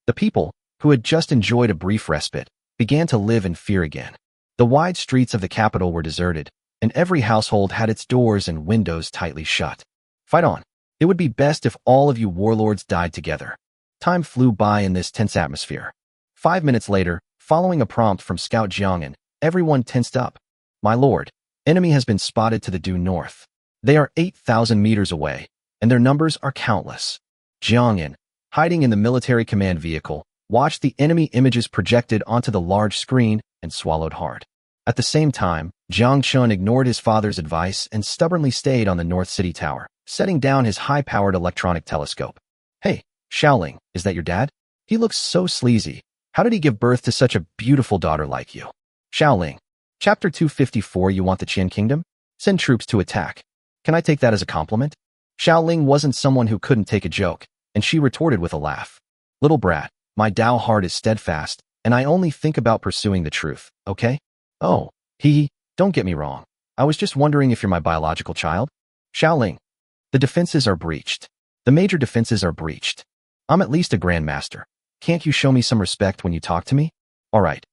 The people, who had just enjoyed a brief respite, began to live in fear again. The wide streets of the capital were deserted, and every household had its doors and windows tightly shut. Fight on. It would be best if all of you warlords died together. Time flew by in this tense atmosphere. 5 minutes later, following a prompt from Scout Jiangyan, everyone tensed up. My lord, enemy has been spotted to the due north. They are 8,000 meters away, and their numbers are countless. Jiangyan, hiding in the military command vehicle, watched the enemy images projected onto the large screen and swallowed hard. At the same time, Jiang Chen ignored his father's advice and stubbornly stayed on the North City Tower, setting down his high-powered electronic telescope. Hey, Xiaoling, is that your dad? He looks so sleazy. How did he give birth to such a beautiful daughter like you? Xiaoling. Chapter 254. You want the Qian Kingdom? Send troops to attack. Can I take that as a compliment? Xiaoling wasn't someone who couldn't take a joke, and she retorted with a laugh. Little brat, my Tao heart is steadfast, and I only think about pursuing the truth, okay? Oh, don't get me wrong. I was just wondering if you're my biological child? Xiaoling. The defenses are breached. The major defenses are breached. I'm at least a grandmaster. Can't you show me some respect when you talk to me? All right.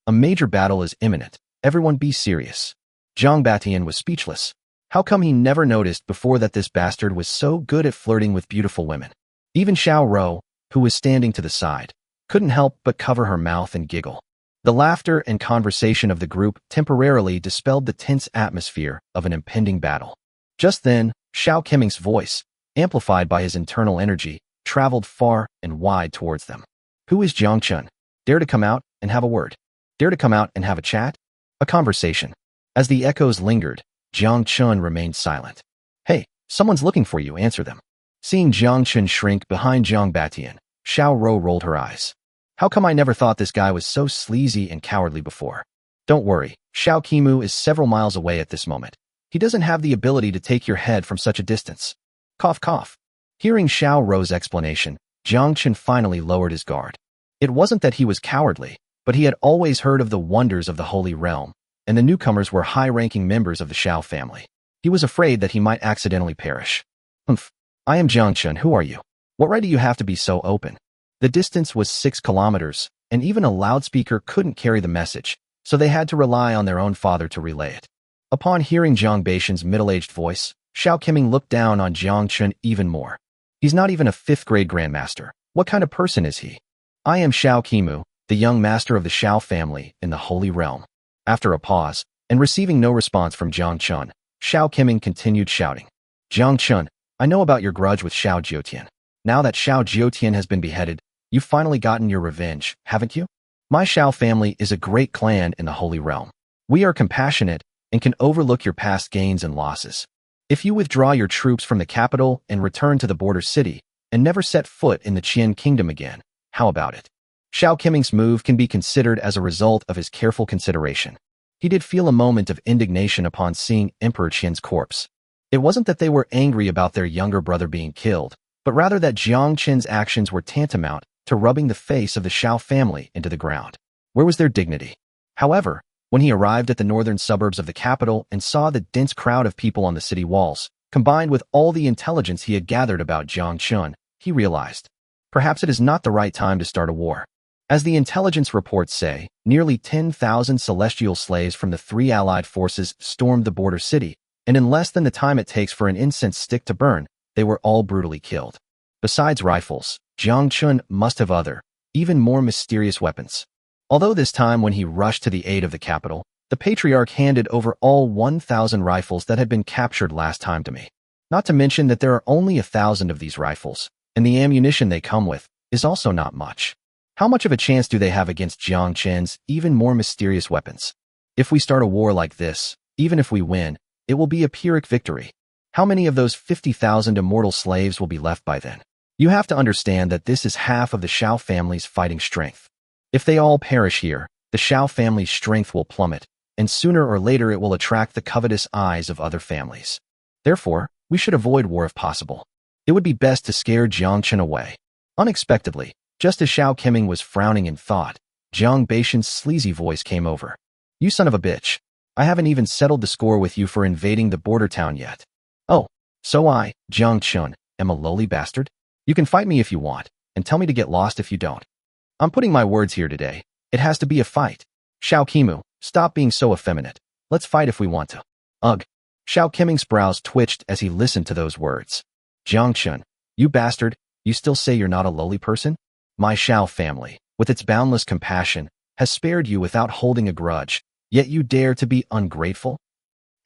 A major battle is imminent. Everyone be serious. Jiang Batian was speechless. How come he never noticed before that this bastard was so good at flirting with beautiful women? Even Xiao Ro, who was standing to the side, couldn't help but cover her mouth and giggle. The laughter and conversation of the group temporarily dispelled the tense atmosphere of an impending battle. Just then, Xiao Keming's voice, amplified by his internal energy, traveled far and wide towards them. Who is Jiang Chen? Dare to come out and have a word? Dare to come out and have a chat? A conversation. As the echoes lingered, Jiang Chen remained silent. Hey, someone's looking for you, answer them. Seeing Jiang Chen shrink behind Jiang Batian, Xiao Ro rolled her eyes. How come I never thought this guy was so sleazy and cowardly before? Don't worry, Xiao Qimu is several miles away at this moment. He doesn't have the ability to take your head from such a distance. Cough, cough. Hearing Xiao Ro's explanation, Jiang Chen finally lowered his guard. It wasn't that he was cowardly, but he had always heard of the wonders of the Holy Realm, and the newcomers were high-ranking members of the Xiao family. He was afraid that he might accidentally perish. Humph. I am Jiang Chen, who are you? What right do you have to be so open? The distance was 6 kilometers, and even a loudspeaker couldn't carry the message, so they had to rely on their own father to relay it. Upon hearing Jiang Batian's middle-aged voice, Xiao Keming looked down on Jiang Chen even more. He's not even a 5th-grade grandmaster. What kind of person is he? I am Xiao Qimu, the young master of the Xiao family in the Holy Realm. After a pause, and receiving no response from Jiang Chen, Xiao Keming continued shouting. Jiang Chen, I know about your grudge with Xiao Jiutian. Now that Xiao Jiutian has been beheaded, you've finally gotten your revenge, haven't you? My Xiao family is a great clan in the Holy Realm. We are compassionate and can overlook your past gains and losses. If you withdraw your troops from the capital and return to the border city and never set foot in the Qian Kingdom again, how about it? Xiao Keming's move can be considered as a result of his careful consideration. He did feel a moment of indignation upon seeing Emperor Qian's corpse. It wasn't that they were angry about their younger brother being killed, but rather that Jiang Chen's actions were tantamount to rubbing the face of the Xiao family into the ground. Where was their dignity? However, When he arrived at the northern suburbs of the capital and saw the dense crowd of people on the city walls, combined with all the intelligence he had gathered about Jiang Chen, he realized, perhaps it is not the right time to start a war. As the intelligence reports say, nearly 10,000 celestial slaves from the three allied forces stormed the border city, and in less than the time it takes for an incense stick to burn, they were all brutally killed. Besides rifles, Jiang Chen must have other, even more mysterious weapons. Although this time when he rushed to the aid of the capital, the patriarch handed over all 1,000 rifles that had been captured last time to me. Not to mention that there are only 1,000 of these rifles, and the ammunition they come with is also not much. How much of a chance do they have against Jiang Chen's even more mysterious weapons? If we start a war like this, even if we win, it will be a Pyrrhic victory. How many of those 50,000 immortal slaves will be left by then? You have to understand that this is half of the Xiao family's fighting strength. If they all perish here, the Xiao family's strength will plummet, and sooner or later it will attract the covetous eyes of other families. Therefore, we should avoid war if possible. It would be best to scare Jiang Chen away. Unexpectedly, just as Xiao Qiming was frowning in thought, Jiang Batian's sleazy voice came over. You son of a bitch. I haven't even settled the score with you for invading the border town yet. Oh, so I, Jiang Chen, am a lowly bastard? You can fight me if you want, and tell me to get lost if you don't. I'm putting my words here today. It has to be a fight. Xiao Qimu, stop being so effeminate. Let's fight if we want to. Ugh. Xiao Qiming's brows twitched as he listened to those words. Jiang Chen, you bastard, you still say you're not a lowly person? My Xiao family, with its boundless compassion, has spared you without holding a grudge, yet you dare to be ungrateful?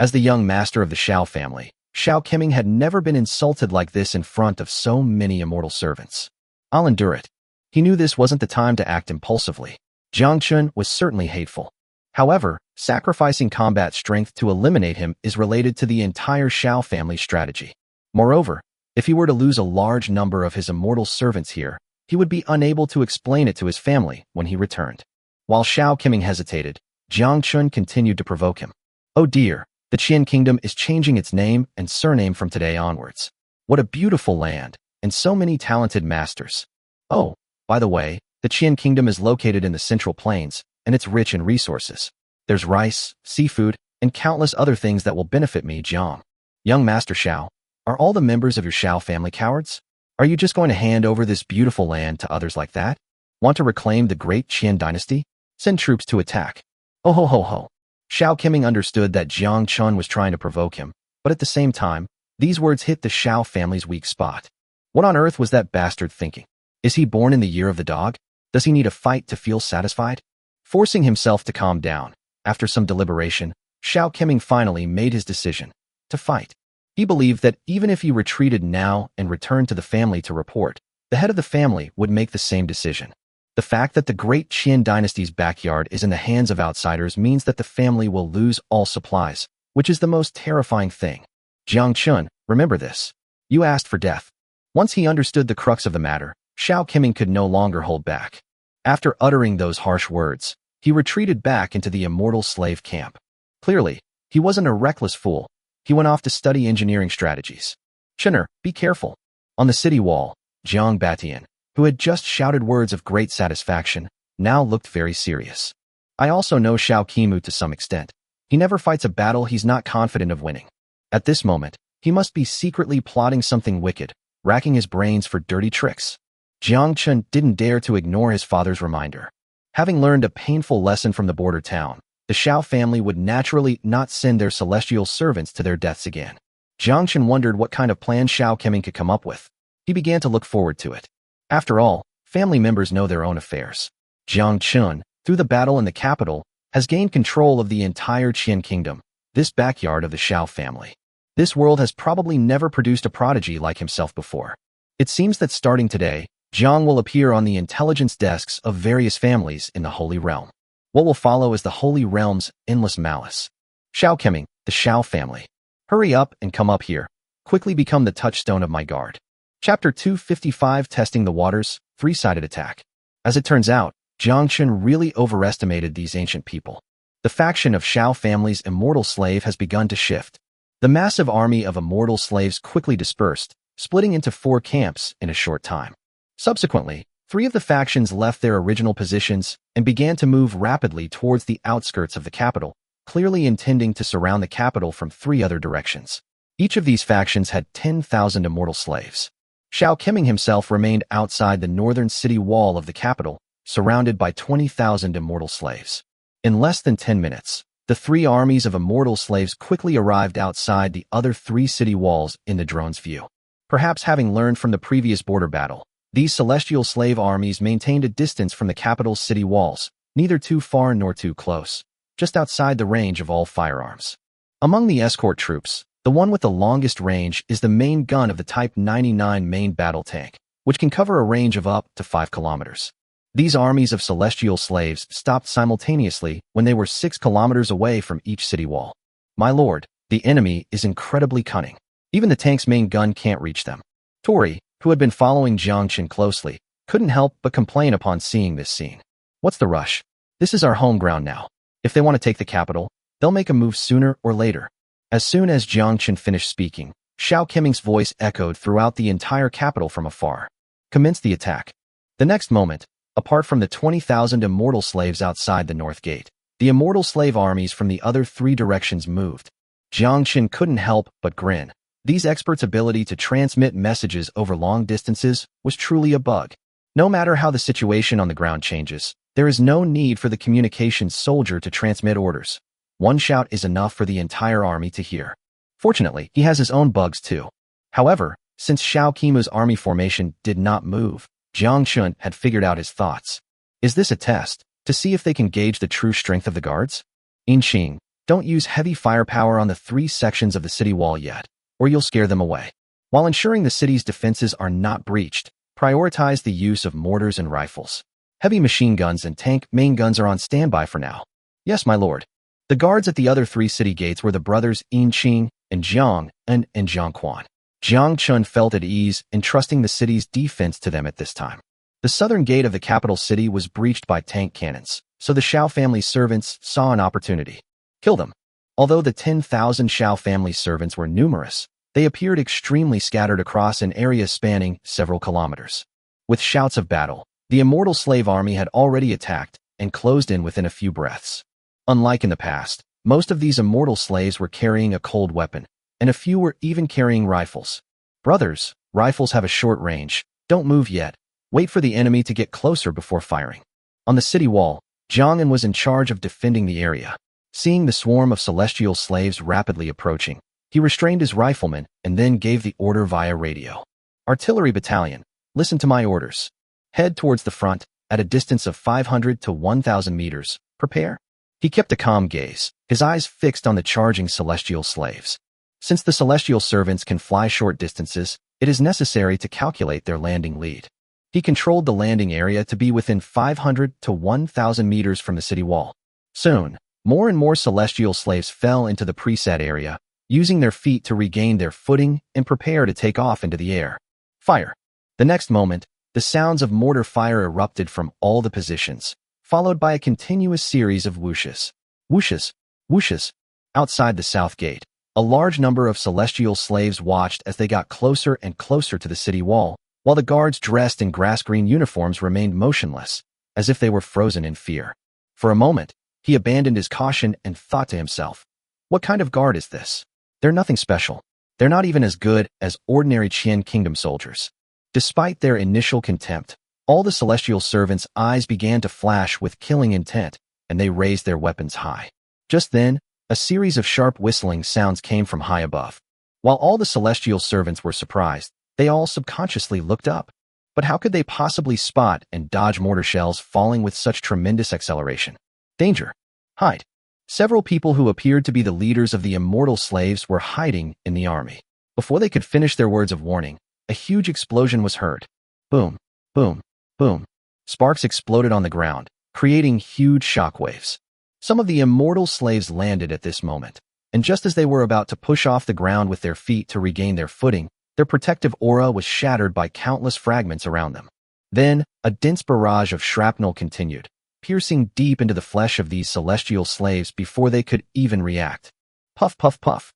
As the young master of the Xiao family, Xiao Qiming had never been insulted like this in front of so many immortal servants. I'll endure it. He knew this wasn't the time to act impulsively. Jiang Chen was certainly hateful. However, sacrificing combat strength to eliminate him is related to the entire Xiao family strategy. Moreover, if he were to lose a large number of his immortal servants here, he would be unable to explain it to his family when he returned. While Xiao Qiming hesitated, Jiang Chen continued to provoke him. Oh dear, the Qian kingdom is changing its name and surname from today onwards. What a beautiful land, and so many talented masters. Oh, by the way, the Qian kingdom is located in the Central Plains, and it's rich in resources. There's rice, seafood, and countless other things that will benefit me, Jiang. Young Master Xiao, are all the members of your Xiao family cowards? Are you just going to hand over this beautiful land to others like that? Want to reclaim the Great Qian dynasty? Send troops to attack. Oh ho ho ho. Xiao Qiming understood that Jiang Chen was trying to provoke him, but at the same time, these words hit the Xiao family's weak spot. What on earth was that bastard thinking? Is he born in the year of the dog? Does he need a fight to feel satisfied? Forcing himself to calm down, after some deliberation, Xiao Qiming finally made his decision to fight. He believed that even if he retreated now and returned to the family to report, the head of the family would make the same decision. The fact that the Great Qian dynasty's backyard is in the hands of outsiders means that the family will lose all supplies, which is the most terrifying thing. Jiang Chen, remember this. You asked for death. Once he understood the crux of the matter, Xiao Qiming could no longer hold back. After uttering those harsh words, he retreated back into the immortal slave camp. Clearly, he wasn't a reckless fool. He went off to study engineering strategies. Chener, be careful. On the city wall, Jiang Batian, who had just shouted words of great satisfaction, now looked very serious. I also know Xiao Qimu to some extent. He never fights a battle he's not confident of winning. At this moment, he must be secretly plotting something wicked, racking his brains for dirty tricks. Jiang Chen didn't dare to ignore his father's reminder. Having learned a painful lesson from the border town, the Xiao family would naturally not send their celestial servants to their deaths again. Jiang Chen wondered what kind of plan Xiao Qiming could come up with. He began to look forward to it. After all, family members know their own affairs. Jiang Chen, through the battle in the capital, has gained control of the entire Qian kingdom, this backyard of the Xiao family. This world has probably never produced a prodigy like himself before. It seems that starting today, Jiang will appear on the intelligence desks of various families in the Holy Realm. What will follow is the Holy Realm's endless malice. Xiao Qiming, the Xiao family. Hurry up and come up here. Quickly become the touchstone of my guard. Chapter 255 Testing the Waters, Three-Sided Attack. As it turns out, Jiang Chen really overestimated these ancient people. The faction of Xiao family's immortal slave has begun to shift. The massive army of immortal slaves quickly dispersed, splitting into 4 camps in a short time. Subsequently, Three of the factions left their original positions and began to move rapidly towards the outskirts of the capital, clearly intending to surround the capital from three other directions. Each of these factions had 10,000 immortal slaves. Xiao Qiming himself remained outside the northern city wall of the capital, surrounded by 20,000 immortal slaves. In less than 10 minutes, the three armies of immortal slaves quickly arrived outside the other three city walls in the drone's view. Perhaps having learned from the previous border battle, these celestial slave armies maintained a distance from the capital's city walls, neither too far nor too close, just outside the range of all firearms. Among the escort troops, the one with the longest range is the main gun of the Type 99 main battle tank, which can cover a range of up to 5 kilometers. These armies of celestial slaves stopped simultaneously when they were 6 kilometers away from each city wall. My lord, the enemy is incredibly cunning. Even the tank's main gun can't reach them. Tori, who had been following Jiang Chen closely, couldn't help but complain upon seeing this scene. What's the rush? This is our home ground now. If they want to take the capital, they'll make a move sooner or later. As soon as Jiang Chen finished speaking, Xiao Qiming's voice echoed throughout the entire capital from afar. Commence the attack. The next moment, apart from the 20,000 immortal slaves outside the north gate, the immortal slave armies from the other three directions moved. Jiang Chen couldn't help but grin. These experts' ability to transmit messages over long distances was truly a bug. No matter how the situation on the ground changes, there is no need for the communications soldier to transmit orders. One shout is enough for the entire army to hear. Fortunately, he has his own bugs too. However, since Xiao Qiming's army formation did not move, Jiang Chen had figured out his thoughts. Is this a test, to see if they can gauge the true strength of the guards? Inqing, don't use heavy firepower on the three sections of the city wall yet, or you'll scare them away. While ensuring the city's defenses are not breached, prioritize the use of mortars and rifles. Heavy machine guns and tank main guns are on standby for now. Yes, my lord. The guards at the other three city gates were the brothers Inqing and Jiang and Jiang Quan. Jiang Chen felt at ease entrusting the city's defense to them at this time. The southern gate of the capital city was breached by tank cannons, so the Xiao family's servants saw an opportunity. Kill them. Although the 10,000 Xiao family servants were numerous, they appeared extremely scattered across an area spanning several kilometers. With shouts of battle, the immortal slave army had already attacked and closed in within a few breaths. Unlike in the past, most of these immortal slaves were carrying a cold weapon, and a few were even carrying rifles. Brothers, rifles have a short range. Don't move yet. Wait for the enemy to get closer before firing. On the city wall, Jiang was in charge of defending the area. Seeing the swarm of celestial slaves rapidly approaching, he restrained his riflemen and then gave the order via radio. Artillery battalion, listen to my orders. Head towards the front, at a distance of 500 to 1,000 meters. Prepare. He kept a calm gaze, his eyes fixed on the charging celestial slaves. Since the celestial servants can fly short distances, it is necessary to calculate their landing lead. He controlled the landing area to be within 500 to 1,000 meters from the city wall. Soon, more and more celestial slaves fell into the preset area, using their feet to regain their footing and prepare to take off into the air. Fire. The next moment, the sounds of mortar fire erupted from all the positions, followed by a continuous series of whooshes. Whooshes. Whooshes. Outside the south gate, a large number of celestial slaves watched as they got closer and closer to the city wall, while the guards dressed in grass-green uniforms remained motionless, as if they were frozen in fear. For a moment, he abandoned his caution and thought to himself, what kind of guard is this? They're nothing special. They're not even as good as ordinary Qian Kingdom soldiers. Despite their initial contempt, all the celestial servants' eyes began to flash with killing intent, and they raised their weapons high. Just then, a series of sharp whistling sounds came from high above. While all the celestial servants were surprised, they all subconsciously looked up. But how could they possibly spot and dodge mortar shells falling with such tremendous acceleration? Danger! Hide! Several people who appeared to be the leaders of the immortal slaves were hiding in the army. Before they could finish their words of warning, a huge explosion was heard. Boom, boom, boom. Sparks exploded on the ground, creating huge shockwaves. Some of the immortal slaves landed at this moment, and just as they were about to push off the ground with their feet to regain their footing, their protective aura was shattered by countless fragments around them. Then, a dense barrage of shrapnel continued, piercing deep into the flesh of these celestial slaves before they could even react. Puff, puff, puff.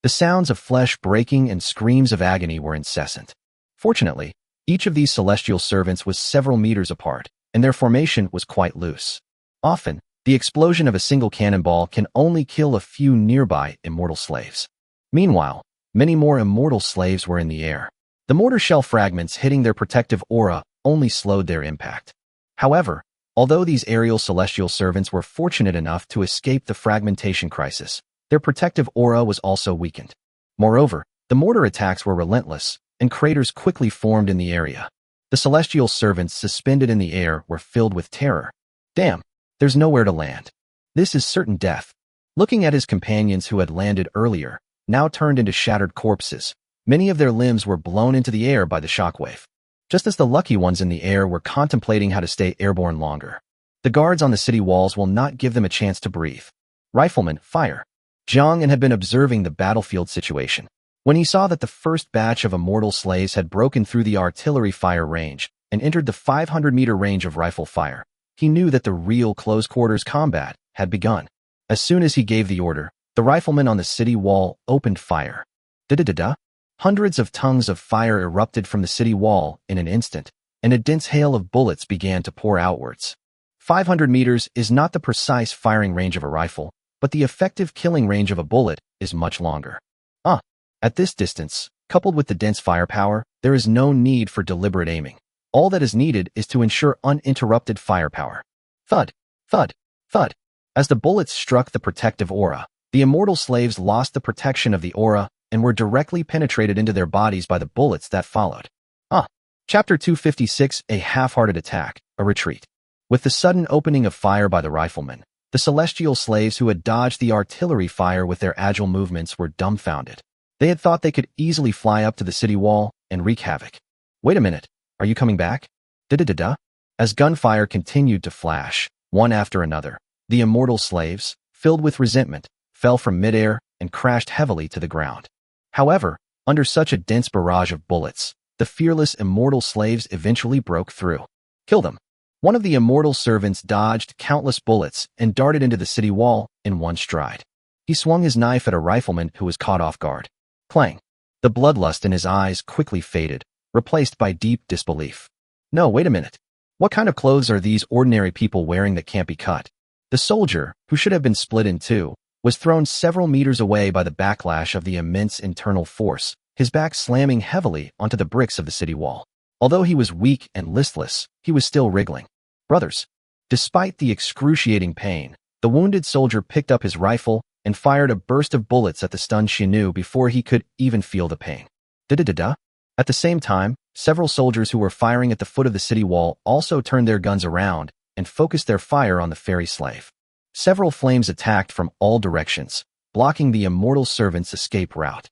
The sounds of flesh breaking and screams of agony were incessant. Fortunately, Each of these celestial servants was several meters apart, and their formation was quite loose. Often, the explosion of a single cannonball can only kill a few nearby immortal slaves. Meanwhile, many more immortal slaves were in the air. The mortar shell fragments hitting their protective aura only slowed their impact. However, although these aerial celestial servants were fortunate enough to escape the fragmentation crisis, their protective aura was also weakened. Moreover, the mortar attacks were relentless, and craters quickly formed in the area. The celestial servants suspended in the air were filled with terror. Damn, there's nowhere to land. This is certain death. Looking at his companions who had landed earlier, now turned into shattered corpses, many of their limbs were blown into the air by the shockwave. Just as the lucky ones in the air were contemplating how to stay airborne longer. The guards on the city walls will not give them a chance to breathe. Riflemen, fire. Jiang had been observing the battlefield situation. When he saw that the first batch of immortal slaves had broken through the artillery fire range and entered the 500-meter range of rifle fire, he knew that the real close-quarters combat had begun. As soon as he gave the order, the riflemen on the city wall opened fire. Da-da-da-da. Hundreds of tongues of fire erupted from the city wall in an instant, and a dense hail of bullets began to pour outwards. 500 meters is not the precise firing range of a rifle, but the effective killing range of a bullet is much longer. At this distance, coupled with the dense firepower, there is no need for deliberate aiming. All that is needed is to ensure uninterrupted firepower. Thud, thud, thud. As the bullets struck the protective aura, the immortal slaves lost the protection of the aura and were directly penetrated into their bodies by the bullets that followed. Chapter 256, A Half-Hearted Attack, a Retreat. With the sudden opening of fire by the riflemen, the celestial slaves who had dodged the artillery fire with their agile movements were dumbfounded. They had thought they could easily fly up to the city wall and wreak havoc. Wait a minute, are you coming back? Da-da-da-da. As gunfire continued to flash, one after another, the immortal slaves, filled with resentment, fell from midair and crashed heavily to the ground. However, under such a dense barrage of bullets, the fearless immortal slaves eventually broke through. Kill them. One of the immortal servants dodged countless bullets and darted into the city wall in one stride. He swung his knife at a rifleman who was caught off guard. Clang. The bloodlust in his eyes quickly faded, replaced by deep disbelief. No, wait a minute. What kind of clothes are these ordinary people wearing that can't be cut? The soldier, who should have been split in two, was thrown several meters away by the backlash of the immense internal force, his back slamming heavily onto the bricks of the city wall. Although he was weak and listless, he was still wriggling. Brothers. Despite the excruciating pain, the wounded soldier picked up his rifle and fired a burst of bullets at the stunned Xinu before he could even feel the pain. Da-da-da-da. At the same time, several soldiers who were firing at the foot of the city wall also turned their guns around and focused their fire on the ferry slave. Several flames attacked from all directions, blocking the immortal servant's escape route.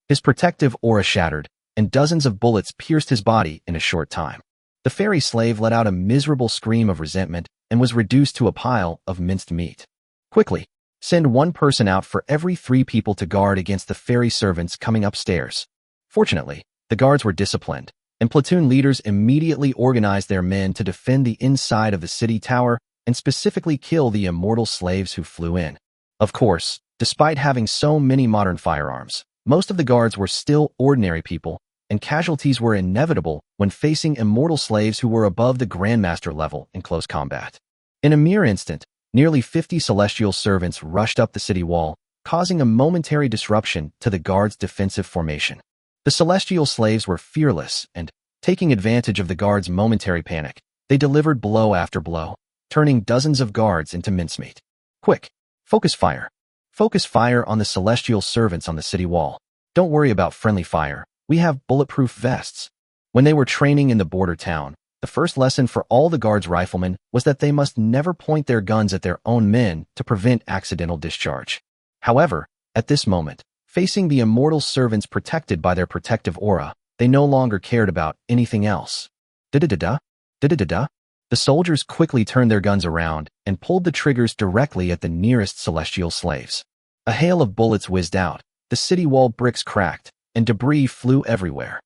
His protective aura shattered, and dozens of bullets pierced his body in a short time. The ferry slave let out a miserable scream of resentment and was reduced to a pile of minced meat. Quickly, send one person out for every 3 people to guard against the ferry servants coming upstairs. Fortunately, the guards were disciplined, and platoon leaders immediately organized their men to defend the inside of the city tower and specifically kill the immortal slaves who flew in. Of course, despite having so many modern firearms, most of the guards were still ordinary people, and casualties were inevitable when facing immortal slaves who were above the Grandmaster level in close combat. In a mere instant, nearly 50 celestial servants rushed up the city wall, causing a momentary disruption to the guards' defensive formation. The celestial slaves were fearless and, taking advantage of the guards' momentary panic, they delivered blow after blow, turning dozens of guards into mincemeat. Quick! Focus fire! Focus fire on the celestial servants on the city wall. Don't worry about friendly fire. We have bulletproof vests. When they were training in the border town, the first lesson for all the guards' riflemen was that they must never point their guns at their own men to prevent accidental discharge. However, at this moment, facing the immortal servants protected by their protective aura, they no longer cared about anything else. Da-da-da-da, da-da-da-da. The soldiers quickly turned their guns around and pulled the triggers directly at the nearest celestial slaves. A hail of bullets whizzed out, the city wall bricks cracked, and debris flew everywhere.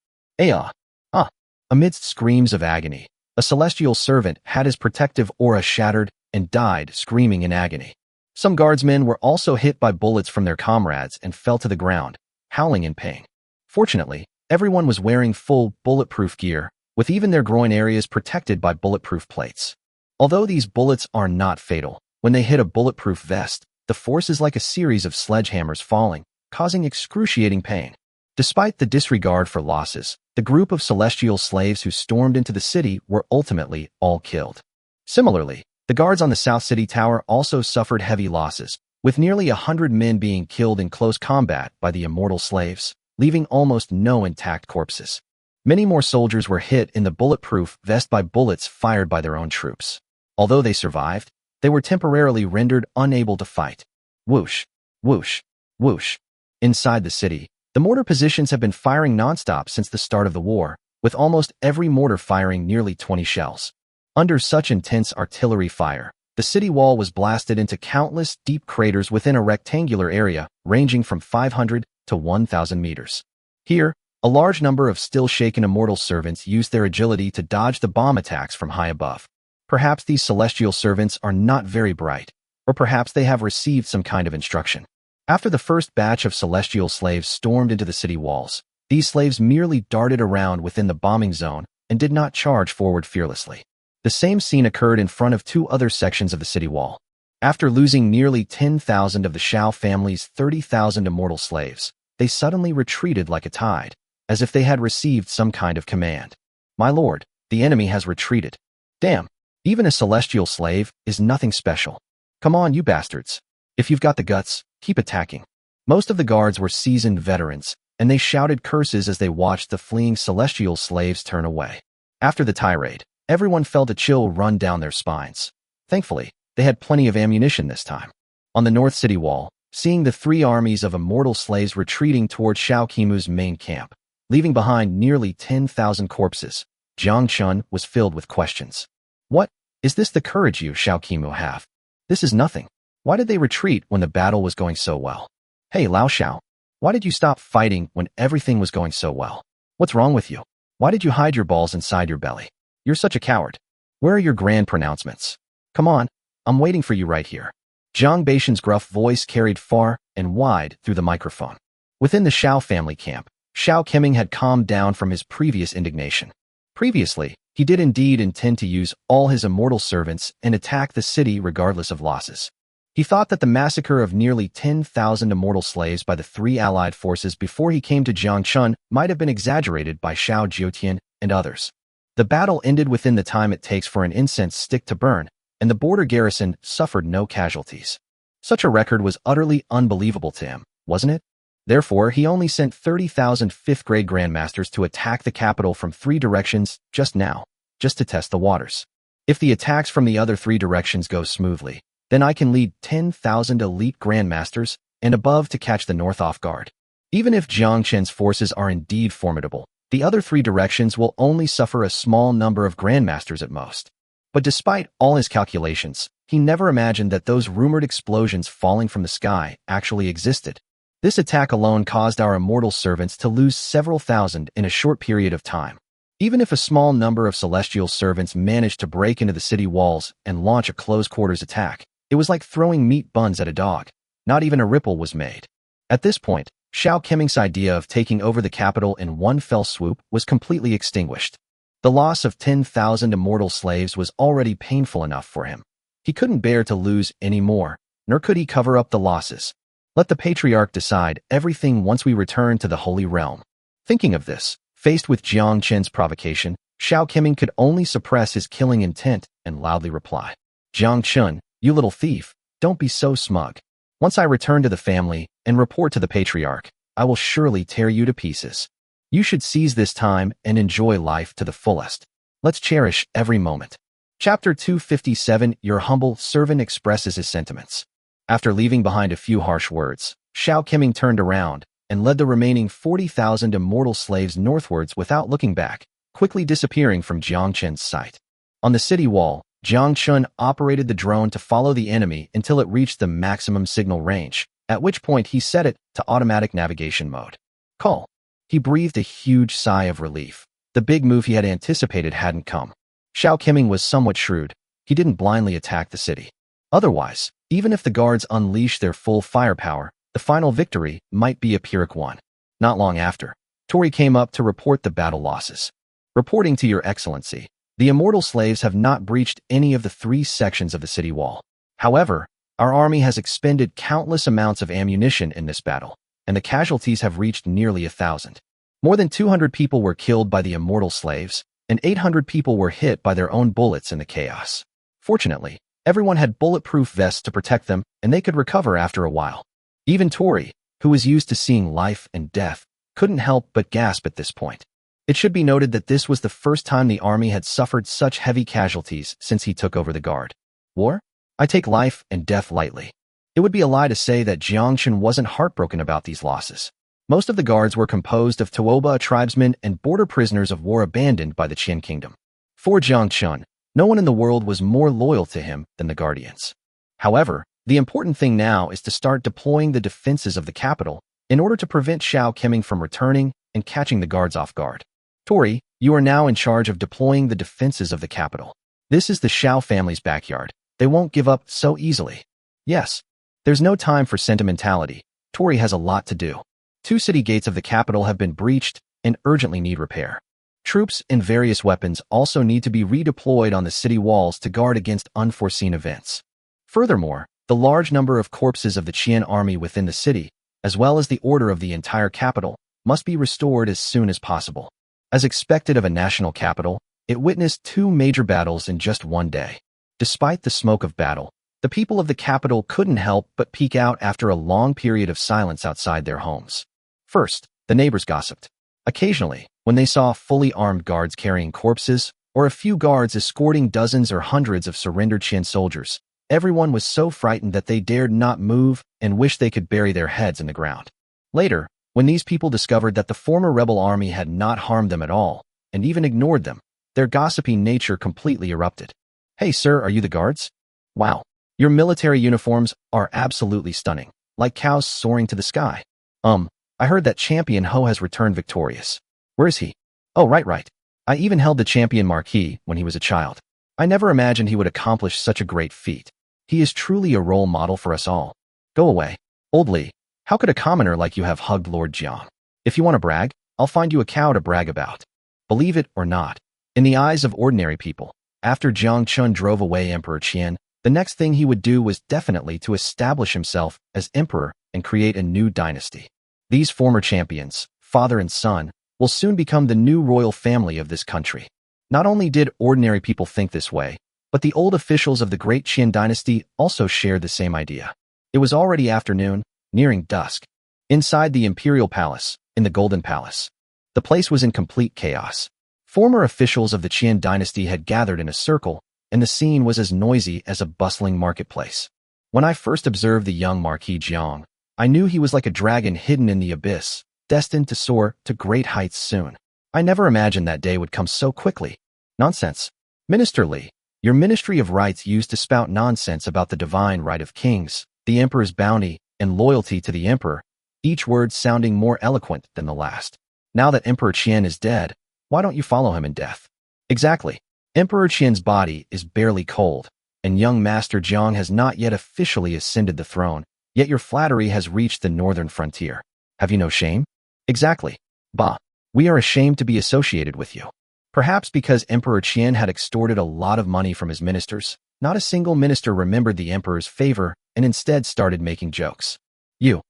Amidst screams of agony, a celestial servant had his protective aura shattered and died screaming in agony. Some guardsmen were also hit by bullets from their comrades and fell to the ground, howling in pain. Fortunately, Everyone was wearing full bulletproof gear, with even their groin areas protected by bulletproof plates. Although these bullets are not fatal, when they hit a bulletproof vest, the force is like a series of sledgehammers falling, causing excruciating pain. Despite the disregard for losses, the group of celestial slaves who stormed into the city were ultimately all killed. Similarly, the guards on the South City Tower also suffered heavy losses, with nearly 100 men being killed in close combat by the immortal slaves, leaving almost no intact corpses. Many more soldiers were hit in the bulletproof vest by bullets fired by their own troops. Although they survived, they were temporarily rendered unable to fight. Whoosh, whoosh, whoosh. Inside the city, the mortar positions have been firing nonstop since the start of the war, with almost every mortar firing nearly 20 shells. Under such intense artillery fire, the city wall was blasted into countless deep craters within a rectangular area ranging from 500 to 1,000 meters. Here, a large number of still-shaken immortal servants used their agility to dodge the bomb attacks from high above. Perhaps these celestial servants are not very bright, or perhaps they have received some kind of instruction. After the first batch of celestial slaves stormed into the city walls, these slaves merely darted around within the bombing zone and did not charge forward fearlessly. The same scene occurred in front of two other sections of the city wall. After losing nearly 10,000 of the Xiao family's 30,000 immortal slaves, they suddenly retreated like a tide, as if they had received some kind of command. My lord, the enemy has retreated. Damn, even a celestial slave is nothing special. Come on, you bastards. If you've got the guts, keep attacking. Most of the guards were seasoned veterans, and they shouted curses as they watched the fleeing celestial slaves turn away. After the tirade, everyone felt a chill run down their spines. Thankfully, they had plenty of ammunition this time. On the north city wall, seeing the three armies of immortal slaves retreating toward Xiao Qimu's main camp, leaving behind nearly 10,000 corpses, Jiang Chen was filled with questions. What? Is this the courage you, Xiao Qimu, have? This is nothing. Why did they retreat when the battle was going so well? Hey, Lao Xiao, why did you stop fighting when everything was going so well? What's wrong with you? Why did you hide your balls inside your belly? You're such a coward. Where are your grand pronouncements? Come on, I'm waiting for you right here. Jiang Batian's gruff voice carried far and wide through the microphone. Within the Xiao family camp, Xiao Qiming had calmed down from his previous indignation. Previously, he did indeed intend to use all his immortal servants and attack the city regardless of losses. He thought that the massacre of nearly 10,000 immortal slaves by the three allied forces before he came to Jiang Chen might have been exaggerated by Xiao Jiutian and others. The battle ended within the time it takes for an incense stick to burn, and the border garrison suffered no casualties. Such a record was utterly unbelievable to him, wasn't it? Therefore, he only sent 30,000 fifth-grade grandmasters to attack the capital from three directions just now, just to test the waters. If the attacks from the other three directions go smoothly, then I can lead 10,000 elite grandmasters and above to catch the north off guard. Even if Jiang Chen's forces are indeed formidable, the other three directions will only suffer a small number of grandmasters at most. But despite all his calculations, he never imagined that those rumored explosions falling from the sky actually existed. This attack alone caused our immortal servants to lose several thousand in a short period of time. Even if a small number of celestial servants managed to break into the city walls and launch a close-quarters attack, it was like throwing meat buns at a dog. Not even a ripple was made. At this point, Xiao Qiming's idea of taking over the capital in one fell swoop was completely extinguished. The loss of 10,000 immortal slaves was already painful enough for him. He couldn't bear to lose any more, nor could he cover up the losses. Let the patriarch decide everything once we return to the Holy Realm. Thinking of this, faced with Jiang Chen's provocation, Xiao Qiming could only suppress his killing intent and loudly reply. Jiang Chen, you little thief, don't be so smug. Once I return to the family and report to the patriarch, I will surely tear you to pieces. You should seize this time and enjoy life to the fullest. Let's cherish every moment. Chapter 257, Your humble servant expresses his sentiments. After leaving behind a few harsh words, Xiao Qiming turned around and led the remaining 40,000 immortal slaves northwards without looking back, quickly disappearing from Jiang Chen's sight. On the city wall, Jiang Chen operated the drone to follow the enemy until it reached the maximum signal range, at which point he set it to automatic navigation mode. Call. He breathed a huge sigh of relief. The big move he had anticipated hadn't come. Xiao Qiming was somewhat shrewd. He didn't blindly attack the city. Otherwise, even if the guards unleashed their full firepower, the final victory might be a Pyrrhic one. Not long after, Tori came up to report the battle losses. Reporting to Your Excellency, the immortal slaves have not breached any of the 3 sections of the city wall. However, our army has expended countless amounts of ammunition in this battle, and the casualties have reached nearly 1,000. More than 200 people were killed by the immortal slaves, and 800 people were hit by their own bullets in the chaos. Fortunately, everyone had bulletproof vests to protect them, and they could recover after a while. Even Tori, who was used to seeing life and death, couldn't help but gasp at this point. It should be noted that this was the first time the army had suffered such heavy casualties since he took over the guard. War? I take life and death lightly. It would be a lie to say that Jiang Chen wasn't heartbroken about these losses. Most of the guards were composed of Tuoba tribesmen and border prisoners of war abandoned by the Qin kingdom. For Jiang Chen, no one in the world was more loyal to him than the guardians. However, the important thing now is to start deploying the defenses of the capital in order to prevent Xiao coming from returning and catching the guards off guard. Tori, you are now in charge of deploying the defenses of the capital. This is the Xiao family's backyard. They won't give up so easily. Yes, there's no time for sentimentality. Tori has a lot to do. 2 city gates of the capital have been breached and urgently need repair. Troops and various weapons also need to be redeployed on the city walls to guard against unforeseen events. Furthermore, the large number of corpses of the Qian army within the city, as well as the order of the entire capital, must be restored as soon as possible. As expected of a national capital, it witnessed 2 major battles in just one day. Despite the smoke of battle, the people of the capital couldn't help but peek out after a long period of silence outside their homes. First, the neighbors gossiped. Occasionally, when they saw fully armed guards carrying corpses, or a few guards escorting dozens or hundreds of surrendered Qian soldiers, everyone was so frightened that they dared not move and wished they could bury their heads in the ground. Later, when these people discovered that the former rebel army had not harmed them at all, and even ignored them, their gossipy nature completely erupted. Hey sir, are you the guards? Wow, your military uniforms are absolutely stunning, like cows soaring to the sky. I heard that Champion Ho has returned victorious. Where is he? Oh, right. I even held the Champion Marquis when he was a child. I never imagined he would accomplish such a great feat. He is truly a role model for us all. Go away. Old Li, how could a commoner like you have hugged Lord Jiang? If you want to brag, I'll find you a cow to brag about. Believe it or not, in the eyes of ordinary people, after Jiang Chen drove away Emperor Qian, the next thing he would do was definitely to establish himself as emperor and create a new dynasty. These former champions, father and son, will soon become the new royal family of this country. Not only did ordinary people think this way, but the old officials of the Great Qian dynasty also shared the same idea. It was already afternoon, nearing dusk. Inside the imperial palace, in the Golden Palace, the place was in complete chaos. Former officials of the Qian dynasty had gathered in a circle, and the scene was as noisy as a bustling marketplace. When I first observed the young Marquis Jiang, I knew he was like a dragon hidden in the abyss, destined to soar to great heights soon. I never imagined that day would come so quickly. Nonsense. Minister Li, your Ministry of Rights used to spout nonsense about the divine right of kings, the emperor's bounty, and loyalty to the emperor, each word sounding more eloquent than the last. Now that Emperor Qian is dead, why don't you follow him in death? Exactly. Emperor Qian's body is barely cold, and young Master Jiang has not yet officially ascended the throne, yet your flattery has reached the northern frontier. Have you no shame? Exactly. Bah. We are ashamed to be associated with you. Perhaps because Emperor Qian had extorted a lot of money from his ministers, not a single minister remembered the emperor's favor and instead started making jokes. You.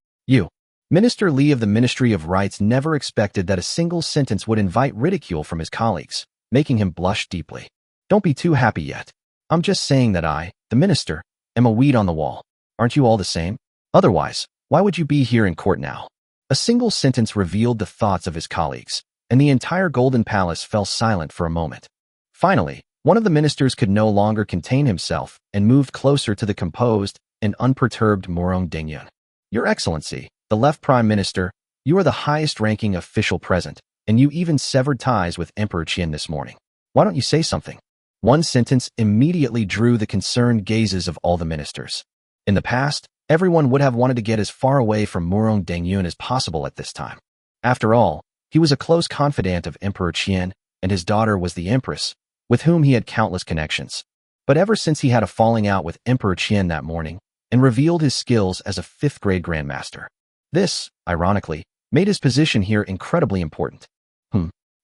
Minister Li of the Ministry of Rights never expected that a single sentence would invite ridicule from his colleagues, making him blush deeply. Don't be too happy yet. I'm just saying that I, the minister, am a weed on the wall. Aren't you all the same? Otherwise, why would you be here in court now? A single sentence revealed the thoughts of his colleagues, and the entire Golden Palace fell silent for a moment. Finally, one of the ministers could no longer contain himself and moved closer to the composed and unperturbed Murong Dengyun. Your Excellency, the left Prime Minister, you are the highest-ranking official present, and you even severed ties with Emperor Qian this morning. Why don't you say something? One sentence immediately drew the concerned gazes of all the ministers. In the past, everyone would have wanted to get as far away from Murong Dengyun as possible at this time. After all, he was a close confidant of Emperor Qian, and his daughter was the Empress, with whom he had countless connections. But ever since he had a falling out with Emperor Qian that morning, and revealed his skills as a 5th-grade grandmaster, this, ironically, made his position here incredibly important.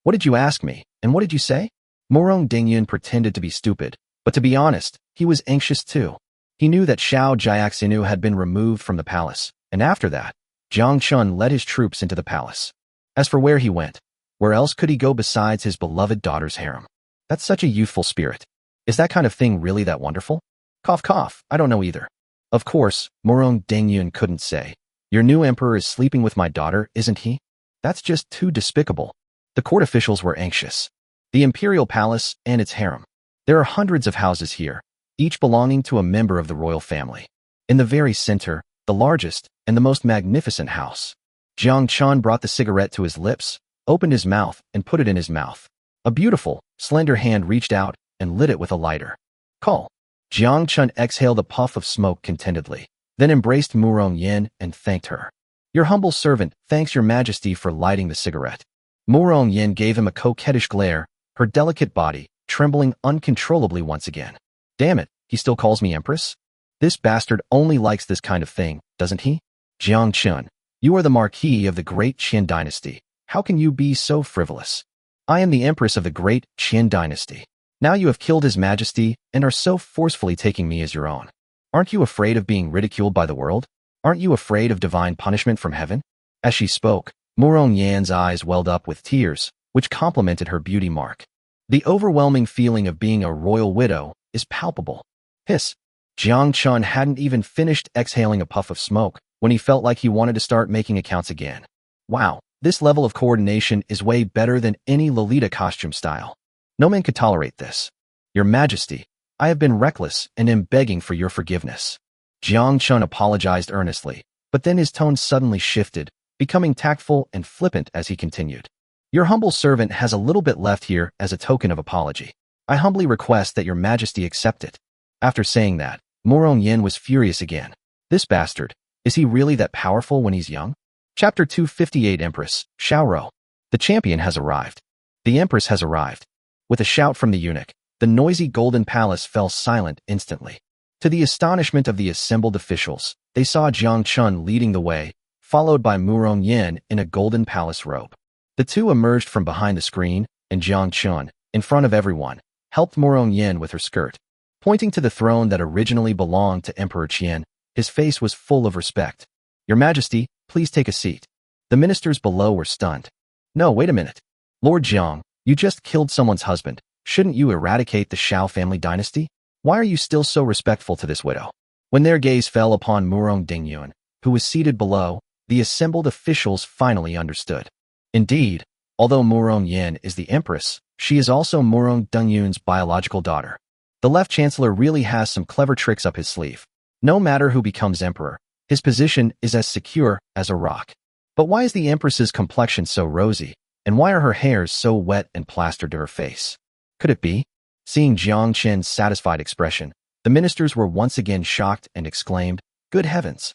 What did you ask me, and what did you say? Murong Dengyun pretended to be stupid, but to be honest, he was anxious too. He knew that Xiao Jiaxinu had been removed from the palace, and after that, Jiang Chen led his troops into the palace. As for where he went, where else could he go besides his beloved daughter's harem? That's such a youthful spirit. Is that kind of thing really that wonderful? Cough cough, I don't know either. Of course, Murong Dengyun couldn't say. Your new emperor is sleeping with my daughter, isn't he? That's just too despicable. The court officials were anxious. The imperial palace and its harem. There are hundreds of houses here, each belonging to a member of the royal family. In the very center, the largest and the most magnificent house. Jiang Chen brought the cigarette to his lips, opened his mouth, and put it in his mouth. A beautiful, slender hand reached out and lit it with a lighter. Call. Jiang Chen exhaled a puff of smoke contentedly, then embraced Murong Yin and thanked her. Your humble servant thanks your majesty for lighting the cigarette. Murong Yin gave him a coquettish glare, her delicate body trembling uncontrollably once again. Damn it, he still calls me empress? This bastard only likes this kind of thing, doesn't he? Jiang Chen, you are the marquis of the Great Qian dynasty. How can you be so frivolous? I am the empress of the Great Qian dynasty. Now you have killed his majesty and are so forcefully taking me as your own. Aren't you afraid of being ridiculed by the world? Aren't you afraid of divine punishment from heaven? As she spoke, Murong Yan's eyes welled up with tears, which complemented her beauty mark. The overwhelming feeling of being a royal widow is palpable. Hiss. Jiang Chen hadn't even finished exhaling a puff of smoke when he felt like he wanted to start making accounts again. Wow, this level of coordination is way better than any Lolita costume style. No man could tolerate this. Your Majesty, I have been reckless and am begging for your forgiveness. Jiang Chen apologized earnestly, but then his tone suddenly shifted, becoming tactful and flippant as he continued. Your humble servant has a little bit left here as a token of apology. I humbly request that your Majesty accept it. After saying that, Murong Yin was furious again. This bastard, is he really that powerful when he's young? Chapter 258 Empress, Xiao. The champion has arrived. The Empress has arrived. With a shout from the eunuch, the noisy golden palace fell silent instantly. To the astonishment of the assembled officials, they saw Jiang Chen leading the way, followed by Murong Yin in a golden palace robe. The two emerged from behind the screen, and Jiang Chen, in front of everyone, helped Murong Yin with her skirt. Pointing to the throne that originally belonged to Emperor Qian, his face was full of respect. Your Majesty, please take a seat. The ministers below were stunned. No, wait a minute. Lord Jiang, you just killed someone's husband. Shouldn't you eradicate the Xiao family dynasty? Why are you still so respectful to this widow? When their gaze fell upon Murong Dengyun, who was seated below, the assembled officials finally understood. Indeed, although Murong Yin is the empress, she is also Murong Dengyun's biological daughter. The left chancellor really has some clever tricks up his sleeve. No matter who becomes emperor, his position is as secure as a rock. But why is the empress's complexion so rosy, and why are her hairs so wet and plastered to her face? Could it be? Seeing Jiang Chen's satisfied expression, the ministers were once again shocked and exclaimed, "Good heavens!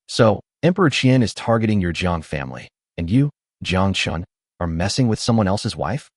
So, Emperor Qian is targeting your Jiang family, and you, Jiang Chen, are messing with someone else's wife?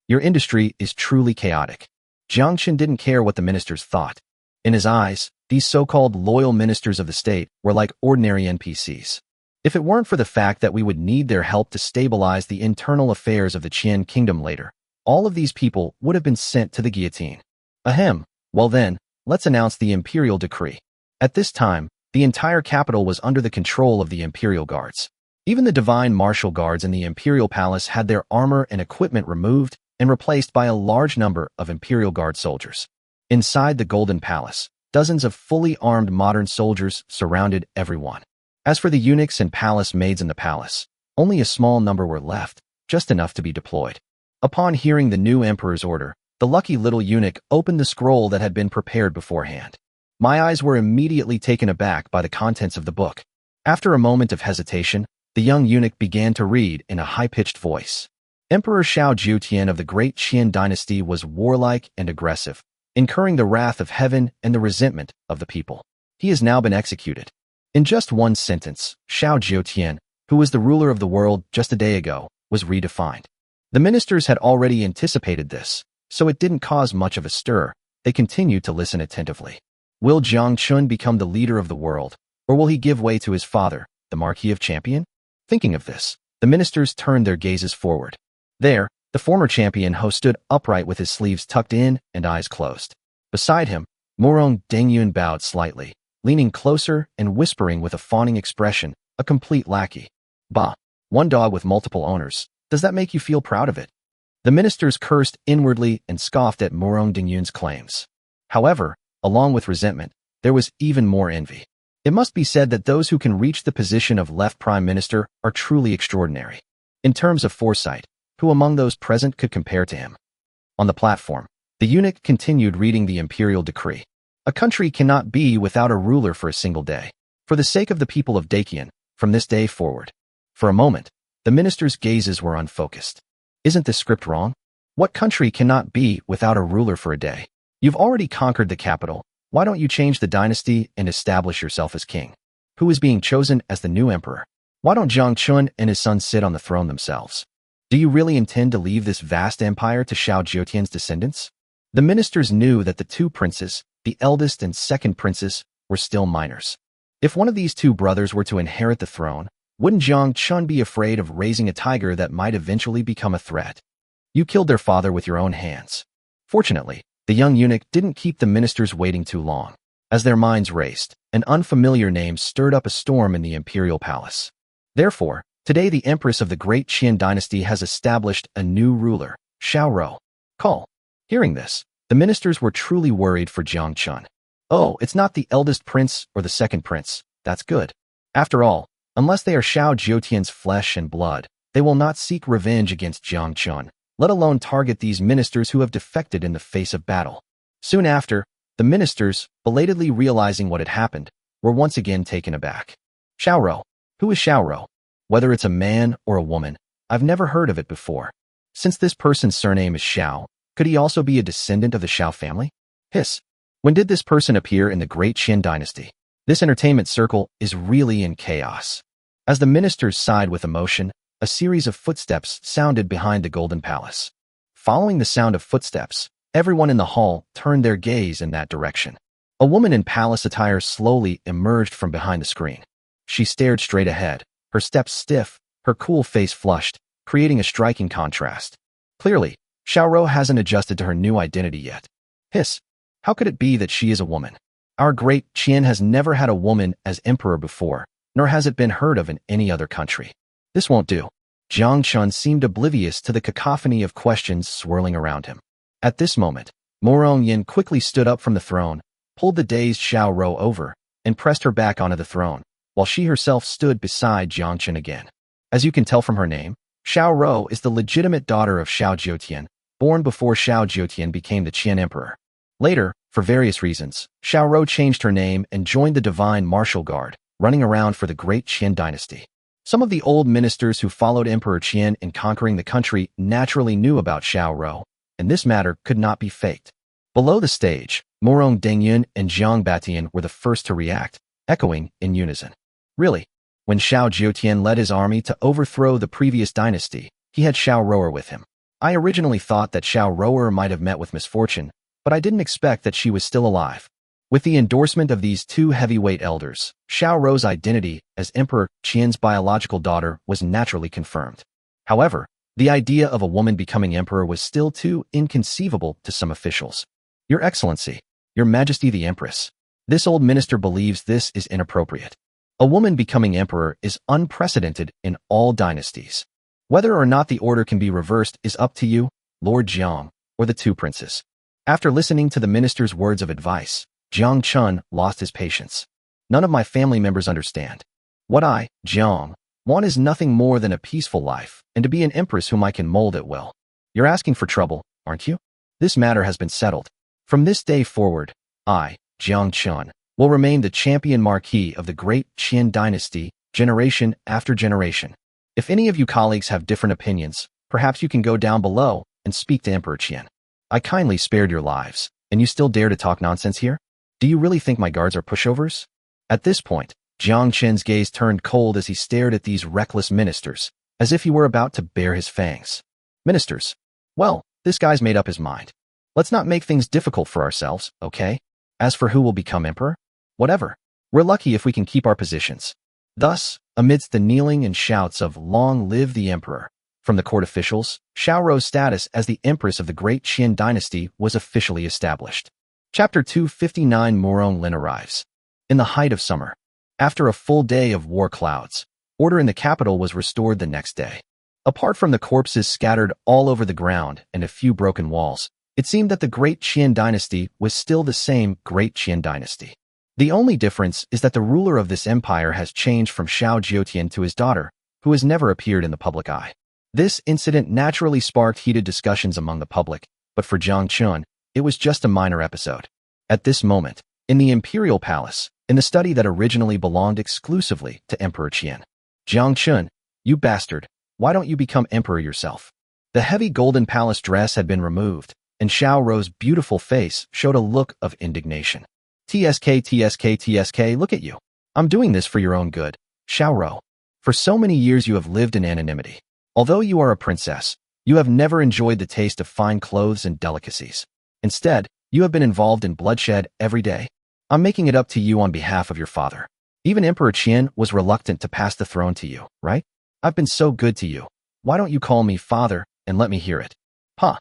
Your industry is truly chaotic." Jiang Chen didn't care what the ministers thought. In his eyes, these so-called loyal ministers of the state were like ordinary NPCs. If it weren't for the fact that we would need their help to stabilize the internal affairs of the Qian kingdom later, all of these people would have been sent to the guillotine. Ahem, well then, let's announce the imperial decree. At this time, the entire capital was under the control of the imperial guards. Even the divine martial guards in the imperial palace had their armor and equipment removed and replaced by a large number of imperial guard soldiers. Inside the golden palace, dozens of fully armed modern soldiers surrounded everyone. As for the eunuchs and palace maids in the palace, only a small number were left, just enough to be deployed. Upon hearing the new emperor's order, the lucky little eunuch opened the scroll that had been prepared beforehand. My eyes were immediately taken aback by the contents of the book. After a moment of hesitation, the young eunuch began to read in a high-pitched voice. Emperor Xiao Jiutian of the Great Qian dynasty was warlike and aggressive, incurring the wrath of heaven and the resentment of the people. He has now been executed. In just one sentence, Xiao Jiutian, who was the ruler of the world just a day ago, was redefined. The ministers had already anticipated this, so it didn't cause much of a stir. They continued to listen attentively. Will Jiang Chen become the leader of the world, or will he give way to his father, the Marquis of Champion? Thinking of this, The ministers turned their gazes forward. There, the former champion host stood upright with his sleeves tucked in and eyes closed. Beside him, Murong Dengyun bowed slightly, leaning closer and whispering with a fawning expression, a complete lackey. Bah, one dog with multiple owners. Does that make you feel proud of it? The ministers cursed inwardly and scoffed at Murong Dengyun's claims. However, along with resentment, there was even more envy. It must be said that those who can reach the position of left prime minister are truly extraordinary. In terms of foresight, who among those present could compare to him? On the platform, the eunuch continued reading the imperial decree. A country cannot be without a ruler for a single day. For the sake of the people of Great from this day forward. For a moment, the ministers' gazes were unfocused. Isn't this script wrong? What country cannot be without a ruler for a day? You've already conquered the capital. Why don't you change the dynasty and establish yourself as king? Who is being chosen as the new emperor? Why don't Jiang Chen and his son sit on the throne themselves? Do you really intend to leave this vast empire to Xiao Jiutian's descendants? The ministers knew that the two princes, the eldest and second princes, were still minors. If one of these two brothers were to inherit the throne, wouldn't Jiang Chen be afraid of raising a tiger that might eventually become a threat? You killed their father with your own hands. Fortunately, the young eunuch didn't keep the ministers waiting too long. As their minds raced, an unfamiliar name stirred up a storm in the imperial palace. Therefore, today the empress of the Great Qian dynasty has established a new ruler, Xiao. Call. Hearing this, the ministers were truly worried for Jiang Chen. Oh, it's not the eldest prince or the second prince. That's good. After all, unless they are Xiao Jiutian's flesh and blood, they will not seek revenge against Jiang Chen, let alone target these ministers who have defected in the face of battle. Soon after, the ministers, belatedly realizing what had happened, were once again taken aback. Xiao. Who is Xiao? Whether it's a man or a woman, I've never heard of it before. Since this person's surname is Xiao, could he also be a descendant of the Xiao family? Hiss. When did this person appear in the Great Qian dynasty? This entertainment circle is really in chaos. As the ministers sighed with emotion, a series of footsteps sounded behind the Golden Palace. Following the sound of footsteps, everyone in the hall turned their gaze in that direction. A woman in palace attire slowly emerged from behind the screen. She stared straight ahead, her steps stiff, her cool face flushed, creating a striking contrast. Clearly, Xiao hasn't adjusted to her new identity yet. Hiss. How could it be that she is a woman? Our Great Qian has never had a woman as emperor before, nor has it been heard of in any other country. This won't do. Jiang Chen seemed oblivious to the cacophony of questions swirling around him. At this moment, Murong Yin quickly stood up from the throne, pulled the dazed Xiao over, and pressed her back onto the throne, while she herself stood beside Jiang Chen again. As you can tell from her name, Xiao is the legitimate daughter of Xiao Jiutian, born before Xiao Jiutian became the Qian emperor. Later, for various reasons, Xiao changed her name and joined the divine martial guard, running around for the Great Qian dynasty. Some of the old ministers who followed Emperor Qian in conquering the country naturally knew about Xiao, and this matter could not be faked. Below the stage, Murong Dengyun and Jiang Batian were the first to react, echoing in unison. Really, when Xiao Jiutian led his army to overthrow the previous dynasty, he had Xiao with him. I originally thought that Xiao might have met with misfortune, but I didn't expect that she was still alive. With the endorsement of these two heavyweight elders, Xiao's identity as Emperor Qian's biological daughter was naturally confirmed. However, the idea of a woman becoming emperor was still too inconceivable to some officials. Your Excellency, Your Majesty the Empress, this old minister believes this is inappropriate. A woman becoming emperor is unprecedented in all dynasties. Whether or not the order can be reversed is up to you, Lord Jiang, or the two princes. After listening to the minister's words of advice, Jiang Chen lost his patience. None of my family members understand. What I, Jiang, want is nothing more than a peaceful life, and to be an empress whom I can mold at will. You're asking for trouble, aren't you? This matter has been settled. From this day forward, I, Jiang Chen, will remain the champion marquis of the Great Qian dynasty, generation after generation. If any of you colleagues have different opinions, perhaps you can go down below and speak to Emperor Qian. I kindly spared your lives, and you still dare to talk nonsense here? Do you really think my guards are pushovers? At this point, Jiang Chen's gaze turned cold as he stared at these reckless ministers, as if he were about to bare his fangs. Ministers. Well, this guy's made up his mind. Let's not make things difficult for ourselves, okay? As for who will become emperor? Whatever. We're lucky if we can keep our positions. Thus, amidst the kneeling and shouts of "Long live the Emperor" from the court officials, Xiao's status as the Empress of the Great Qian dynasty was officially established. Chapter 259 Murong Lin arrives. In the height of summer, after a full day of war clouds, order in the capital was restored the next day. Apart from the corpses scattered all over the ground and a few broken walls, it seemed that the Great Qian dynasty was still the same Great Qian dynasty. The only difference is that the ruler of this empire has changed from Xiao Jiutian to his daughter, who has never appeared in the public eye. This incident naturally sparked heated discussions among the public, but for Jiang Chen, it was just a minor episode. At this moment, in the imperial palace, in the study that originally belonged exclusively to Emperor Qian, Jiang Chen, you bastard, why don't you become emperor yourself? The heavy golden palace dress had been removed, and Xiao's beautiful face showed a look of indignation. TSK, look at you. I'm doing this for your own good, Xiao. For so many years you have lived in anonymity. Although you are a princess, you have never enjoyed the taste of fine clothes and delicacies. Instead, you have been involved in bloodshed every day. I'm making it up to you on behalf of your father. Even Emperor Qian was reluctant to pass the throne to you, right? I've been so good to you. Why don't you call me father and let me hear it? Pa.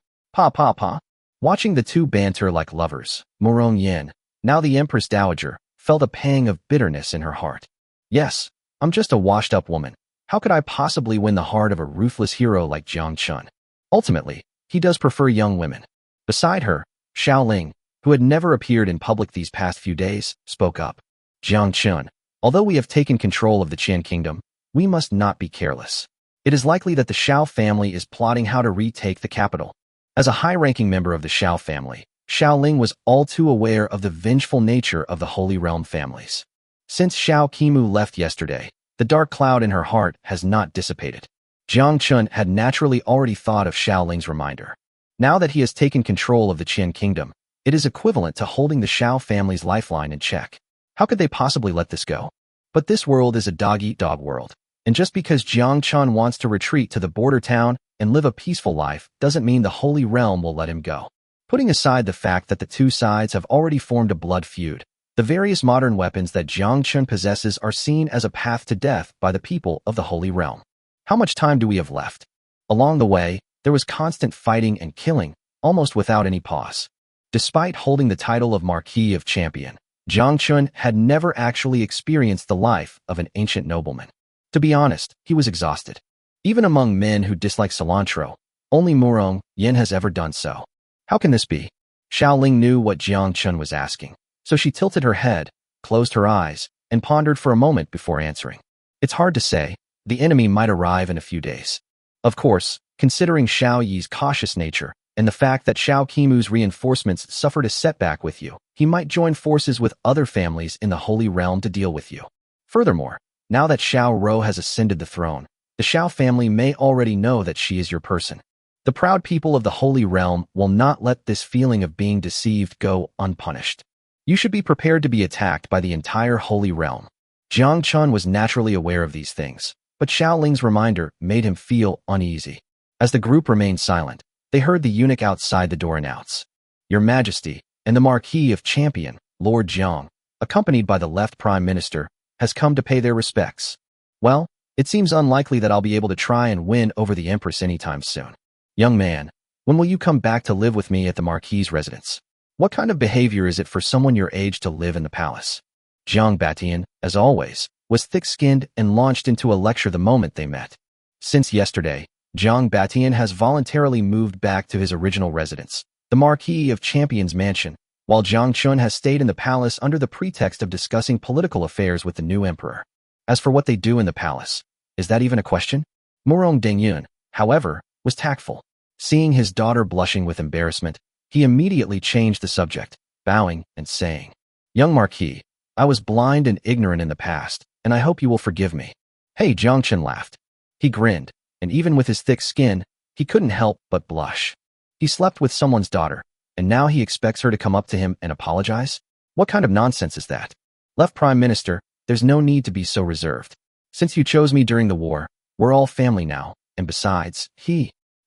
Watching the two banter like lovers, Murong Yin, now the Empress Dowager, felt a pang of bitterness in her heart. Yes, I'm just a washed-up woman. How could I possibly win the heart of a ruthless hero like Jiang Chen? Ultimately, he does prefer young women. Beside her, Xiao Ling, who had never appeared in public these past few days, spoke up. Jiang Chen, although we have taken control of the Qian kingdom, we must not be careless. It is likely that the Xiao family is plotting how to retake the capital. As a high-ranking member of the Xiao family, Xiao Ling was all too aware of the vengeful nature of the Holy Realm families. Since Xiao Qimu left yesterday, the dark cloud in her heart has not dissipated. Jiang Chen had naturally already thought of Xiao Ling's reminder. Now that he has taken control of the Qian kingdom, it is equivalent to holding the Xiao family's lifeline in check. How could they possibly let this go? But this world is a dog-eat-dog world, and just because Jiang Chen wants to retreat to the border town and live a peaceful life doesn't mean the Holy Realm will let him go. Putting aside the fact that the two sides have already formed a blood feud, the various modern weapons that Jiang Chen possesses are seen as a path to death by the people of the Holy Realm. How much time do we have left? Along the way, there was constant fighting and killing, almost without any pause. Despite holding the title of Marquis of Champion, Jiang Chen had never actually experienced the life of an ancient nobleman. To be honest, he was exhausted. Even among men who dislike cilantro, only Murong Yin has ever done so. How can this be? Xiao Ling knew what Jiang Chen was asking, so she tilted her head, closed her eyes, and pondered for a moment before answering. It's hard to say. The enemy might arrive in a few days. Of course, considering Xiao Yi's cautious nature and the fact that Xiao Qimu's reinforcements suffered a setback with you, he might join forces with other families in the Holy Realm to deal with you. Furthermore, now that Xiao Ro has ascended the throne, the Xiao family may already know that she is your person. The proud people of the Holy Realm will not let this feeling of being deceived go unpunished. You should be prepared to be attacked by the entire Holy Realm. Jiang Chen was naturally aware of these things, but Xiao Ling's reminder made him feel uneasy. As the group remained silent, they heard the eunuch outside the door announce, "Your Majesty, and the Marquis of Champion, Lord Jiang, accompanied by the left Prime Minister, has come to pay their respects." Well, it seems unlikely that I'll be able to try and win over the Empress anytime soon. Young man, when will you come back to live with me at the Marquis's residence? What kind of behavior is it for someone your age to live in the palace? Jiang Batian, as always, was thick-skinned and launched into a lecture the moment they met. Since yesterday, Jiang Batian has voluntarily moved back to his original residence, the Marquis of Champion's mansion, while Jiang Chen has stayed in the palace under the pretext of discussing political affairs with the new emperor. As for what they do in the palace, is that even a question? Murong Dengyun, however, was tactful. Seeing his daughter blushing with embarrassment, he immediately changed the subject, bowing and saying, "Young Marquis, I was blind and ignorant in the past, and I hope you will forgive me." Hey, Jiang Chen laughed. He grinned, and even with his thick skin, he couldn't help but blush. He slept with someone's daughter, and now he expects her to come up to him and apologize? What kind of nonsense is that? Left Prime Minister, there's no need to be so reserved. Since you chose me during the war, we're all family now, and besides,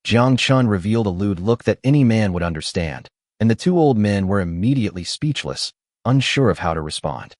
Jiang Chen revealed a lewd look that any man would understand, and the two old men were immediately speechless, unsure of how to respond.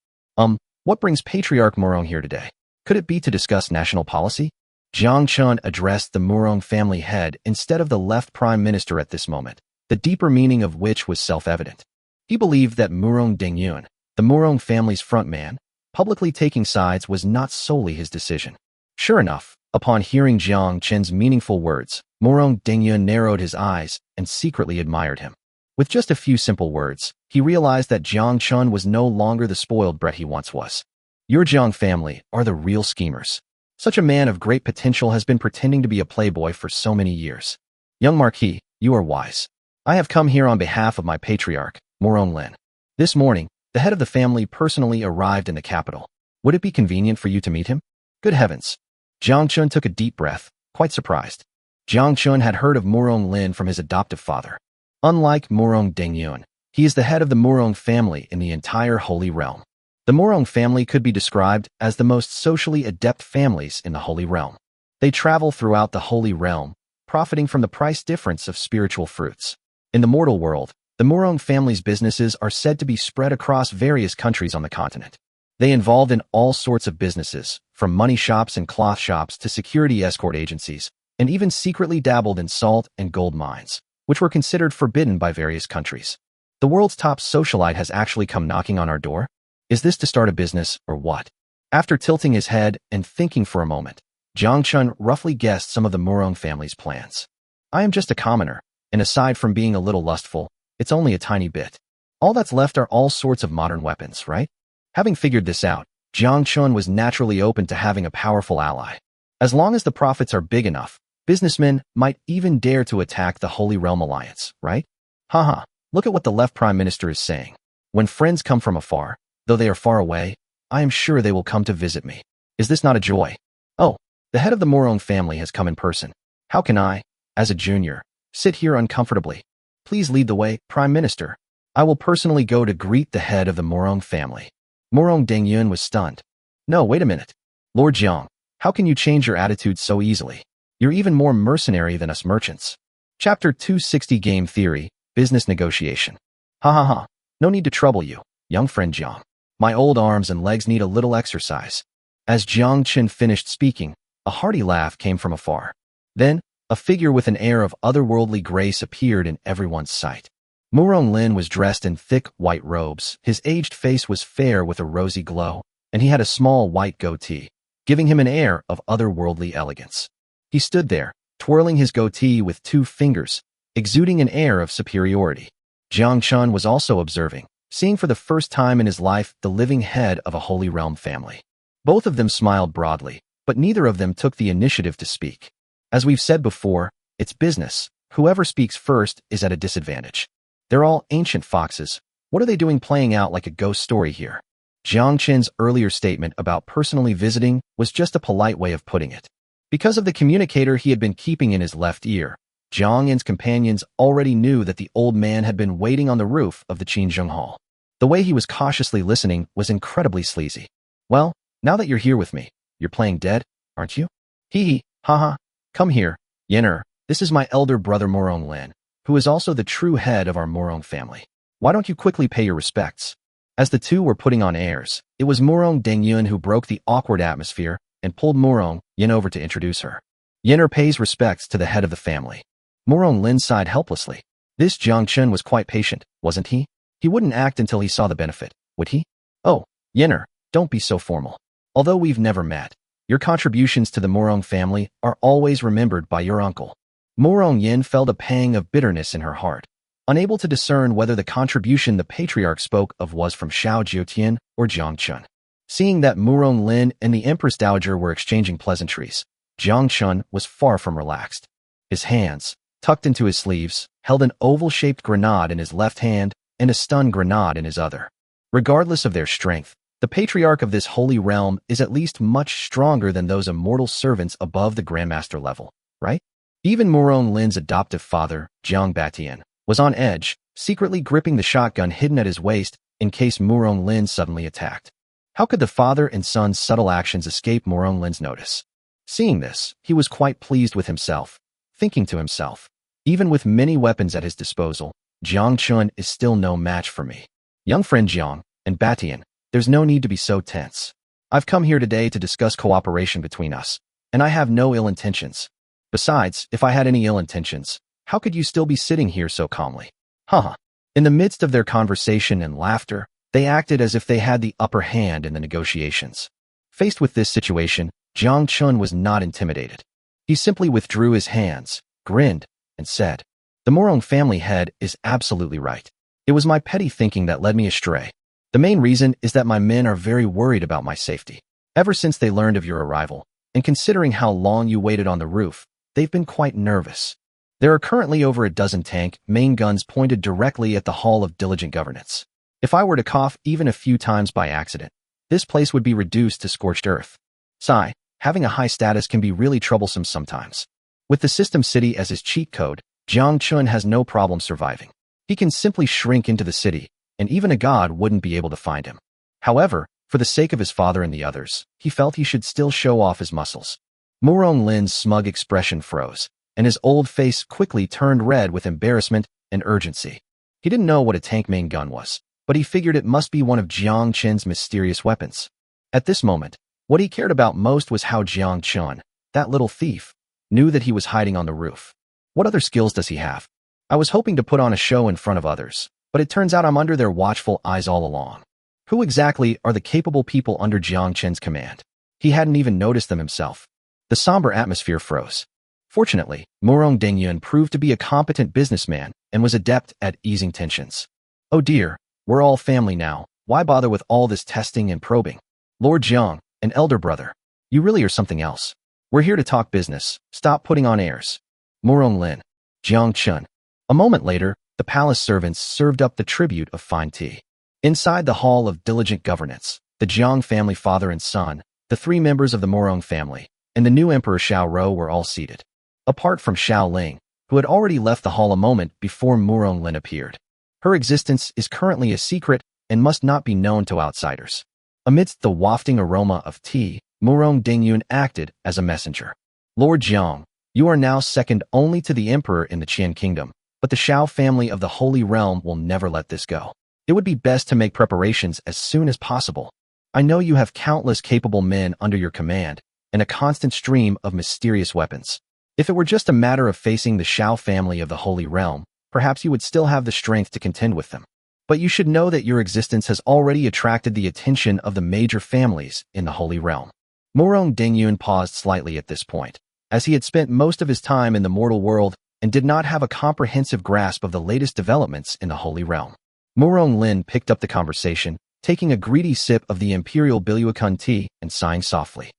What brings Patriarch Murong here today? Could it be to discuss national policy? Jiang Chen addressed the Murong family head instead of the left prime minister at this moment, the deeper meaning of which was self-evident. He believed that Murong Dengyun, the Murong family's frontman, publicly taking sides was not solely his decision. Sure enough, upon hearing Jiang Chen's meaningful words, Murong Dengyun narrowed his eyes and secretly admired him. With just a few simple words, he realized that Jiang Chen was no longer the spoiled brat he once was. Your Jiang family are the real schemers. Such a man of great potential has been pretending to be a playboy for so many years. Young Marquis, you are wise. I have come here on behalf of my patriarch, Murong Lin. This morning, the head of the family personally arrived in the capital. Would it be convenient for you to meet him? Good heavens. Jiang Chen took a deep breath, quite surprised. Jiang Chen had heard of Murong Lin from his adoptive father. Unlike Murong Dengyun, he is the head of the Murong family in the entire Holy Realm. The Murong family could be described as the most socially adept families in the Holy Realm. They travel throughout the Holy Realm, profiting from the price difference of spiritual fruits. In the mortal world, the Murong family's businesses are said to be spread across various countries on the continent. They involved in all sorts of businesses, from money shops and cloth shops to security escort agencies, and even secretly dabbled in salt and gold mines, which were considered forbidden by various countries. The world's top socialite has actually come knocking on our door? Is this to start a business, or what? After tilting his head and thinking for a moment, Jiang Chen roughly guessed some of the Murong family's plans. I am just a commoner, and aside from being a little lustful, it's only a tiny bit. All that's left are all sorts of modern weapons, right? Having figured this out, Jiang Chen was naturally open to having a powerful ally. As long as the profits are big enough, businessmen might even dare to attack the Holy Realm Alliance, right? Haha, look at what the left prime minister is saying. When friends come from afar, though they are far away, I am sure they will come to visit me. Is this not a joy? Oh, the head of the Murong family has come in person. How can I, as a junior, sit here uncomfortably? Please lead the way, Prime Minister. I will personally go to greet the head of the Murong family. Murong Dengyun was stunned. No, wait a minute. Lord Jiang, how can you change your attitude so easily? You're even more mercenary than us merchants. Chapter 260 Game Theory, Business Negotiation. Ha ha ha, no need to trouble you, young friend Jiang. My old arms and legs need a little exercise. As Jiang Chen finished speaking, a hearty laugh came from afar. Then, a figure with an air of otherworldly grace appeared in everyone's sight. Murong Lin was dressed in thick, white robes, his aged face was fair with a rosy glow, and he had a small white goatee, giving him an air of otherworldly elegance. He stood there, twirling his goatee with 2 fingers, exuding an air of superiority. Jiang Chen was also observing, seeing for the first time in his life the living head of a Holy Realm family. Both of them smiled broadly, but neither of them took the initiative to speak. As we've said before, it's business. Whoever speaks first is at a disadvantage. They're all ancient foxes. What are they doing playing out like a ghost story here? Jiang Chen's earlier statement about personally visiting was just a polite way of putting it. Because of the communicator he had been keeping in his left ear, Jiang En's companions already knew that the old man had been waiting on the roof of the Qinzheng Hall. The way he was cautiously listening was incredibly sleazy. Well, now that you're here with me, you're playing dead, aren't you? Hee hee, haha. Come here, Yenner. This is my elder brother Murong Lin, who is also the true head of our Murong family. Why don't you quickly pay your respects? As the two were putting on airs, it was Murong Dengyun who broke the awkward atmosphere and pulled Murong Yin over to introduce her. Yenner pays respects to the head of the family. Murong Lin sighed helplessly. This Jiang Chen was quite patient, wasn't he? He wouldn't act until he saw the benefit, would he? Oh, Yenner, don't be so formal. Although we've never met, your contributions to the Murong family are always remembered by your uncle. Murong Yin felt a pang of bitterness in her heart, unable to discern whether the contribution the patriarch spoke of was from Xiao Jiutian or Jiang Chen. Seeing that Murong Lin and the Empress Dowager were exchanging pleasantries, Jiang Chen was far from relaxed. His hands, tucked into his sleeves, held an oval-shaped grenade in his left hand and a stun grenade in his other. Regardless of their strength, the patriarch of this holy realm is at least much stronger than those immortal servants above the grandmaster level, right? Even Murong Lin's adoptive father, Jiang Batian, was on edge, secretly gripping the shotgun hidden at his waist in case Murong Lin suddenly attacked. How could the father and son's subtle actions escape Murong Lin's notice? Seeing this, he was quite pleased with himself, thinking to himself, even with many weapons at his disposal, Jiang Chen is still no match for me. Young friend Jiang and Batian, there's no need to be so tense. I've come here today to discuss cooperation between us, and I have no ill intentions. Besides, if I had any ill intentions, how could you still be sitting here so calmly? Haha. In the midst of their conversation and laughter, they acted as if they had the upper hand in the negotiations. Faced with this situation, Jiang Chen was not intimidated. He simply withdrew his hands, grinned, and said, "The Murong family head is absolutely right. It was my petty thinking that led me astray. The main reason is that my men are very worried about my safety. Ever since they learned of your arrival, and considering how long you waited on the roof, they've been quite nervous. There are currently over a dozen tank main guns pointed directly at the Hall of Diligent Governance. If I were to cough even a few times by accident, this place would be reduced to scorched earth. Sigh, having a high status can be really troublesome sometimes. With the system city as his cheat code, Jiang Chen has no problem surviving. He can simply shrink into the city, and even a god wouldn't be able to find him. However, for the sake of his father and the others, he felt he should still show off his muscles." Murong Lin's smug expression froze, and his old face quickly turned red with embarrassment and urgency. He didn't know what a tank main gun was, but he figured it must be one of Jiang Chen's mysterious weapons. At this moment, what he cared about most was how Jiang Chen, that little thief, knew that he was hiding on the roof. What other skills does he have? I was hoping to put on a show in front of others, but it turns out I'm under their watchful eyes all along. Who exactly are the capable people under Jiang Chen's command? He hadn't even noticed them himself. The somber atmosphere froze. Fortunately, Murong Dengyun proved to be a competent businessman and was adept at easing tensions. "Oh dear, we're all family now. Why bother with all this testing and probing? Lord Jiang, an elder brother, you really are something else. We're here to talk business. Stop putting on airs." Murong Lin, Jiang Chen. A moment later, the palace servants served up the tribute of fine tea. Inside the Hall of Diligent Governance, the Jiang family father and son, the three members of the Murong family, and the new Emperor Xiao were all seated. Apart from Xiao Ling, who had already left the hall a moment before Murong Lin appeared. Her existence is currently a secret and must not be known to outsiders. Amidst the wafting aroma of tea, Murong Dengyun acted as a messenger. "Lord Jiang, you are now second only to the emperor in the Qian kingdom, but the Xiao family of the Holy Realm will never let this go. It would be best to make preparations as soon as possible. I know you have countless capable men under your command and a constant stream of mysterious weapons. If it were just a matter of facing the Xiao family of the Holy Realm, perhaps you would still have the strength to contend with them. But you should know that your existence has already attracted the attention of the major families in the Holy Realm." Murong Dengyun paused slightly at this point, as he had spent most of his time in the mortal world and did not have a comprehensive grasp of the latest developments in the Holy Realm. Murong Lin picked up the conversation, taking a greedy sip of the imperial Biluakun tea and sighing softly.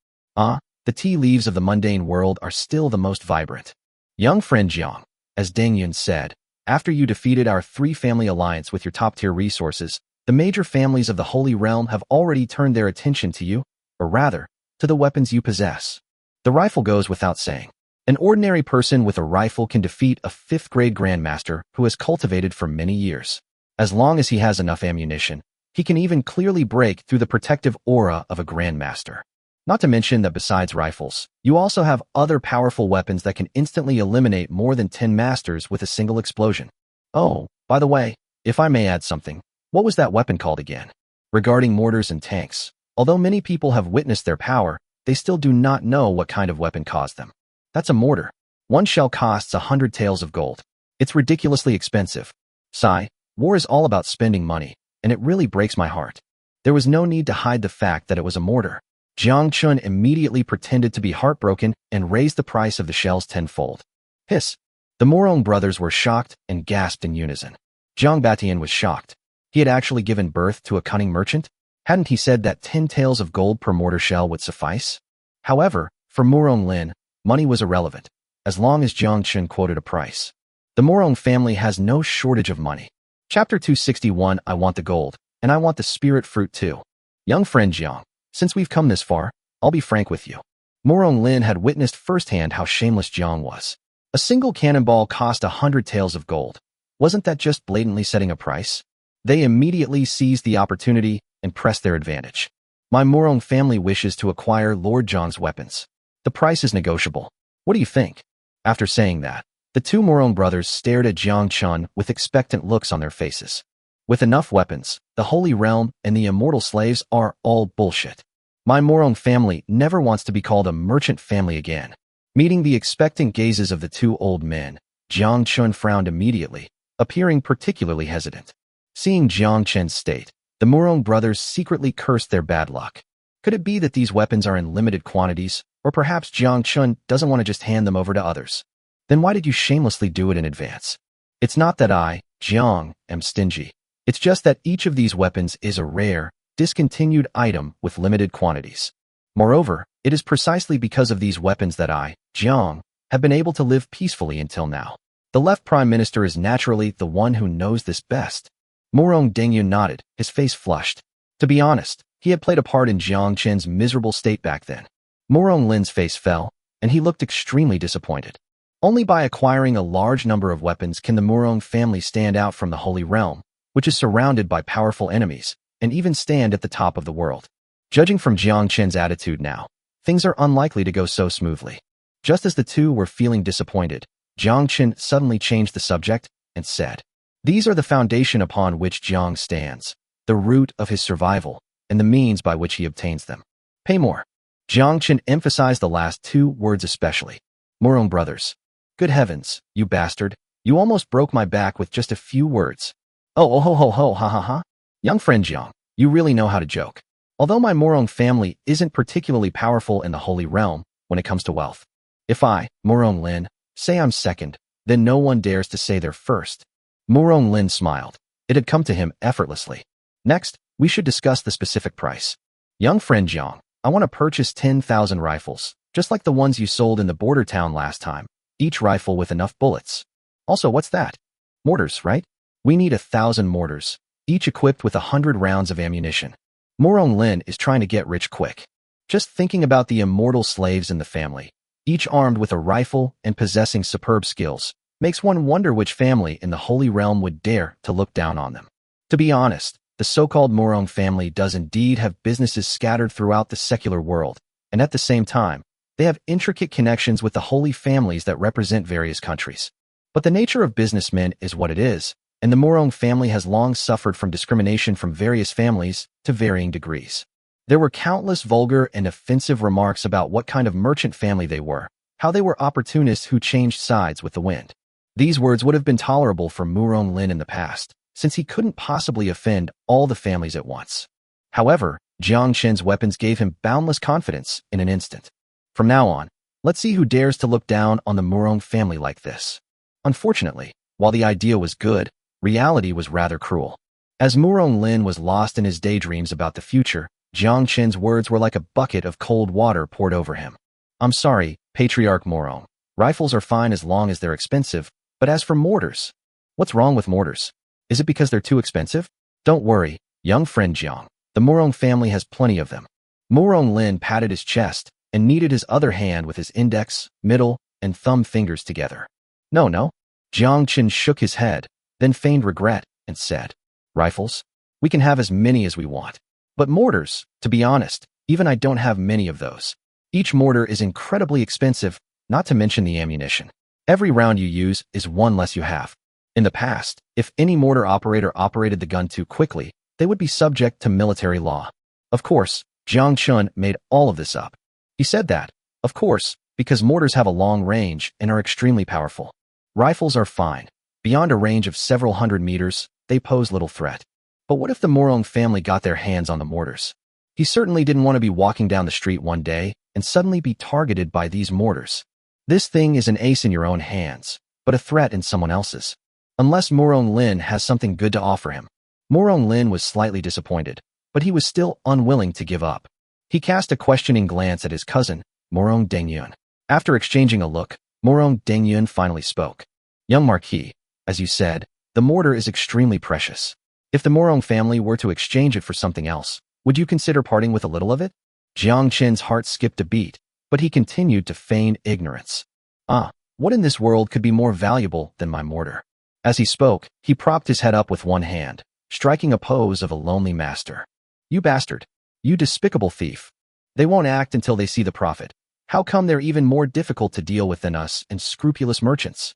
The tea leaves of the mundane world are still the most vibrant. "Young friend Jiang," as Dengyun said, "after you defeated our three-family alliance with your top-tier resources, the major families of the Holy Realm have already turned their attention to you, or rather, to the weapons you possess. The rifle goes without saying. An ordinary person with a rifle can defeat a fifth-grade grandmaster who has cultivated for many years. As long as he has enough ammunition, he can even clearly break through the protective aura of a grandmaster. Not to mention that besides rifles, you also have other powerful weapons that can instantly eliminate more than 10 masters with a single explosion. Oh, by the way, if I may add something, what was that weapon called again? Regarding mortars and tanks, although many people have witnessed their power, they still do not know what kind of weapon caused them. That's a mortar. One shell costs 100 taels of gold. It's ridiculously expensive. Sigh, war is all about spending money, and it really breaks my heart." There was no need to hide the fact that it was a mortar. Jiang Chen immediately pretended to be heartbroken and raised the price of the shells tenfold. Hiss! The Murong brothers were shocked and gasped in unison. Jiang Batian was shocked. He had actually given birth to a cunning merchant? Hadn't he said that 10 taels of gold per mortar shell would suffice? However, for Murong Lin, money was irrelevant, as long as Jiang Chen quoted a price. The Murong family has no shortage of money. Chapter 261. I want the gold, and I want the spirit fruit too. Young friend Jiang, since we've come this far, I'll be frank with you. Murong Lin had witnessed firsthand how shameless Jiang was. A single cannonball cost 100 taels of gold. Wasn't that just blatantly setting a price? They immediately seized the opportunity and pressed their advantage. My Murong family wishes to acquire Lord Jiang's weapons. The price is negotiable. What do you think? After saying that, the two Murong brothers stared at Jiang Chen with expectant looks on their faces. With enough weapons, the Holy Realm and the immortal slaves are all bullshit. My Murong family never wants to be called a merchant family again. Meeting the expectant gazes of the two old men, Jiang Chen frowned immediately, appearing particularly hesitant. Seeing Jiang Chen's state, the Murong brothers secretly cursed their bad luck. Could it be that these weapons are in limited quantities, or perhaps Jiang Chen doesn't want to just hand them over to others? Then why did you shamelessly do it in advance? It's not that I, Jiang, am stingy. It's just that each of these weapons is a rare, discontinued item with limited quantities. Moreover, it is precisely because of these weapons that I, Jiang, have been able to live peacefully until now. The left prime minister is naturally the one who knows this best. Murong Dengyun nodded, his face flushed. To be honest, he had played a part in Jiang Chen's miserable state back then. Murong Lin's face fell, and he looked extremely disappointed. Only by acquiring a large number of weapons can the Murong family stand out from the Holy Realm, which is surrounded by powerful enemies, and even stand at the top of the world. Judging from Jiang Chen's attitude now, things are unlikely to go so smoothly. Just as the two were feeling disappointed, Jiang Chen suddenly changed the subject and said, "These are the foundation upon which Jiang stands, the root of his survival, and the means by which he obtains them. Pay more." Jiang Chen emphasized the last two words especially. Murong brothers. Good heavens, you bastard, you almost broke my back with just a few words. Oh ho ho ho ha ha ha. Young friend Jiang, you really know how to joke. Although my Murong family isn't particularly powerful in the Holy Realm when it comes to wealth. If I, Murong Lin, say I'm second, then no one dares to say they're first. Murong Lin smiled. It had come to him effortlessly. Next, we should discuss the specific price. Young friend Jiang, I want to purchase 10,000 rifles, just like the ones you sold in the border town last time, each rifle with enough bullets. Also, what's that? Mortars, right? We need 1,000 mortars, each equipped with 100 rounds of ammunition. Murong Lin is trying to get rich quick. Just thinking about the immortal slaves in the family, each armed with a rifle and possessing superb skills, makes one wonder which family in the Holy Realm would dare to look down on them. To be honest, the so-called Murong family does indeed have businesses scattered throughout the secular world, and at the same time, they have intricate connections with the holy families that represent various countries. But the nature of businessmen is what it is, and the Murong family has long suffered from discrimination from various families to varying degrees. There were countless vulgar and offensive remarks about what kind of merchant family they were, how they were opportunists who changed sides with the wind. These words would have been tolerable for Murong Lin in the past, since he couldn't possibly offend all the families at once. However, Jiang Chen's weapons gave him boundless confidence in an instant. From now on, let's see who dares to look down on the Murong family like this. Unfortunately, while the idea was good, reality was rather cruel. As Murong Lin was lost in his daydreams about the future, Jiang Chen's words were like a bucket of cold water poured over him. I'm sorry, Patriarch Murong. Rifles are fine as long as they're expensive, but as for mortars, what's wrong with mortars? Is it because they're too expensive? Don't worry, young friend Jiang. The Murong family has plenty of them. Murong Lin patted his chest and kneaded his other hand with his index, middle, and thumb fingers together. No. Jiang Chen shook his head, then feigned regret and said, Rifles? We can have as many as we want. But mortars, to be honest, even I don't have many of those. Each mortar is incredibly expensive, not to mention the ammunition. Every round you use is one less you have. In the past, if any mortar operator operated the gun too quickly, they would be subject to military law. Of course, Jiang Chen made all of this up. He said that, of course, because mortars have a long range and are extremely powerful. Rifles are fine. Beyond a range of several hundred meters, they pose little threat. But what if the Murong family got their hands on the mortars? He certainly didn't want to be walking down the street one day and suddenly be targeted by these mortars. This thing is an ace in your own hands, but a threat in someone else's. Unless Murong Lin has something good to offer him. Murong Lin was slightly disappointed, but he was still unwilling to give up. He cast a questioning glance at his cousin, Murong Dengyun. After exchanging a look, Murong Dengyun finally spoke. Young Marquis, as you said, the mortar is extremely precious. If the Murong family were to exchange it for something else, would you consider parting with a little of it? Jiang Chen's heart skipped a beat, but he continued to feign ignorance. What in this world could be more valuable than my mortar? As he spoke, he propped his head up with one hand, striking a pose of a lonely master. You bastard. You despicable thief. They won't act until they see the profit. How come they're even more difficult to deal with than us and scrupulous merchants?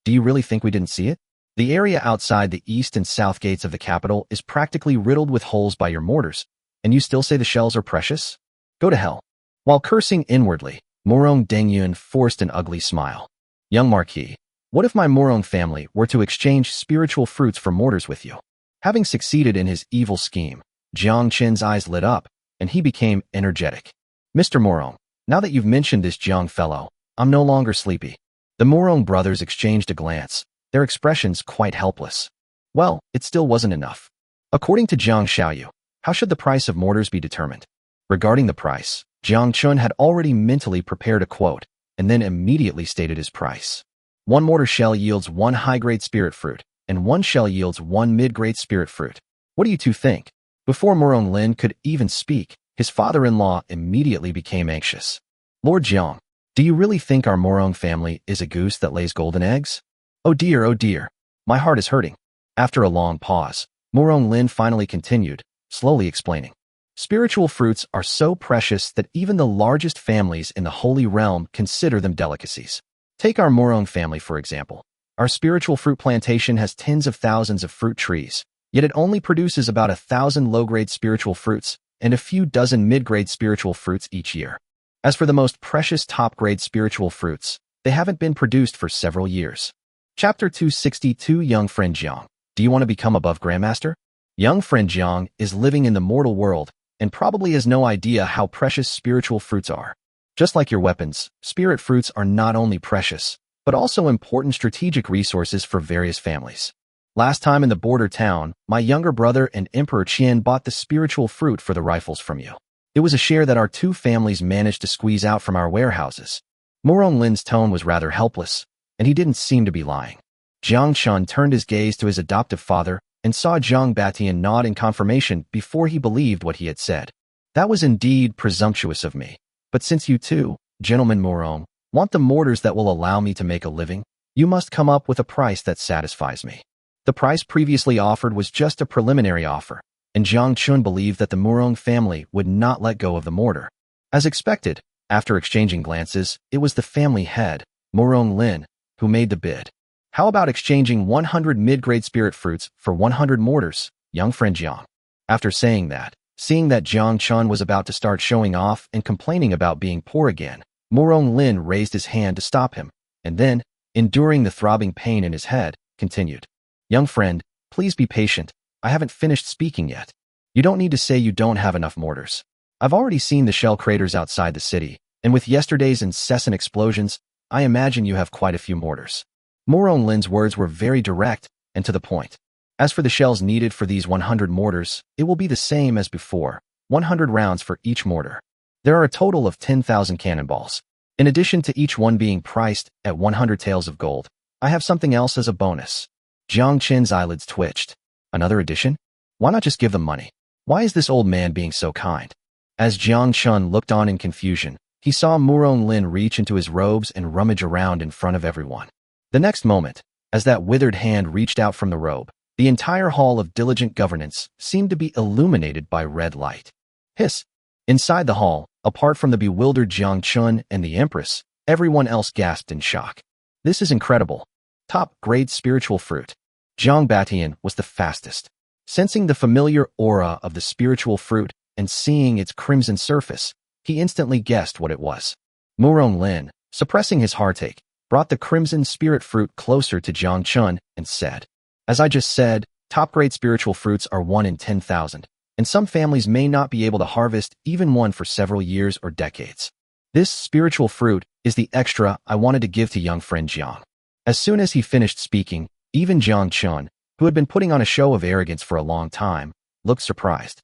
Do you really think we didn't see it? The area outside the east and south gates of the capital is practically riddled with holes by your mortars, and you still say the shells are precious? Go to hell. While cursing inwardly, Murong Dengyun forced an ugly smile. Young Marquis, what if my Murong family were to exchange spiritual fruits for mortars with you? Having succeeded in his evil scheme, Jiang Chen's eyes lit up, and he became energetic. Mr. Murong, now that you've mentioned this Jiang fellow, I'm no longer sleepy. The Murong brothers exchanged a glance, their expressions quite helpless. Well, it still wasn't enough. According to Jiang Xiao, how should the price of mortars be determined? Regarding the price, Jiang Chen had already mentally prepared a quote, and then immediately stated his price. 1 mortar shell yields 1 high-grade spirit fruit, and 1 shell yields 1 mid-grade spirit fruit. What do you two think? Before Murong Lin could even speak, his father-in-law immediately became anxious. Lord Jiang, do you really think our Murong family is a goose that lays golden eggs? Oh dear, my heart is hurting. After a long pause, Murong Lin finally continued, slowly explaining. Spiritual fruits are so precious that even the largest families in the Holy Realm consider them delicacies. Take our Murong family, for example. Our spiritual fruit plantation has tens of thousands of fruit trees, yet it only produces about 1,000 low-grade spiritual fruits and a few dozen mid-grade spiritual fruits each year. As for the most precious top-grade spiritual fruits, they haven't been produced for several years. Chapter 262. Young Friend Jiang, do you want to become above Grandmaster? Young Friend Jiang is living in the mortal world and probably has no idea how precious spiritual fruits are. Just like your weapons, spirit fruits are not only precious, but also important strategic resources for various families. Last time in the border town, my younger brother and Emperor Qian bought the spiritual fruit for the rifles from you. It was a share that our two families managed to squeeze out from our warehouses. Murong Lin's tone was rather helpless, and he didn't seem to be lying. Jiang Chen turned his gaze to his adoptive father and saw Jiang Batian nod in confirmation before he believed what he had said. That was indeed presumptuous of me. But since you two, Gentleman Murong, want the mortars that will allow me to make a living, you must come up with a price that satisfies me. The price previously offered was just a preliminary offer, and Jiang Chen believed that the Murong family would not let go of the mortar. As expected, after exchanging glances, it was the family head, Murong Lin, who made the bid. How about exchanging 100 mid-grade spirit fruits for 100 mortars, young friend Jiang? After saying that, seeing that Jiang Chen was about to start showing off and complaining about being poor again, Murong Lin raised his hand to stop him, and then, enduring the throbbing pain in his head, continued. Young friend, please be patient. I haven't finished speaking yet. You don't need to say you don't have enough mortars. I've already seen the shell craters outside the city, and with yesterday's incessant explosions, I imagine you have quite a few mortars. Murong Lin's words were very direct and to the point. As for the shells needed for these 100 mortars, it will be the same as before, 100 rounds for each mortar. There are a total of 10,000 cannonballs. In addition to each one being priced at 100 taels of gold, I have something else as a bonus. Jiang Chen's eyelids twitched. Another addition? Why not just give them money? Why is this old man being so kind? As Jiang Chen looked on in confusion, he saw Murong Lin reach into his robes and rummage around in front of everyone. The next moment, as that withered hand reached out from the robe, the entire hall of diligent governance seemed to be illuminated by red light. Hiss! Inside the hall, apart from the bewildered Jiang Chen and the Empress, everyone else gasped in shock. This is incredible. Top-grade spiritual fruit. Jiang Batian was the fastest. Sensing the familiar aura of the spiritual fruit and seeing its crimson surface, he instantly guessed what it was. Murong Lin, suppressing his heartache, brought the crimson spirit fruit closer to Jiang Chen and said, as I just said, top-grade spiritual fruits are 1 in 10,000, and some families may not be able to harvest even one for several years or decades. This spiritual fruit is the extra I wanted to give to young friend Jiang. As soon as he finished speaking, even Jiang Chen, who had been putting on a show of arrogance for a long time, looked surprised.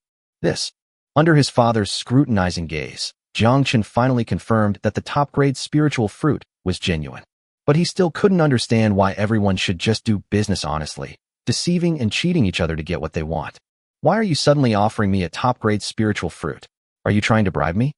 Under his father's scrutinizing gaze, Jiang Chen finally confirmed that the top-grade spiritual fruit was genuine. But he still couldn't understand why everyone should just do business honestly, deceiving and cheating each other to get what they want. Why are you suddenly offering me a top-grade spiritual fruit? Are you trying to bribe me?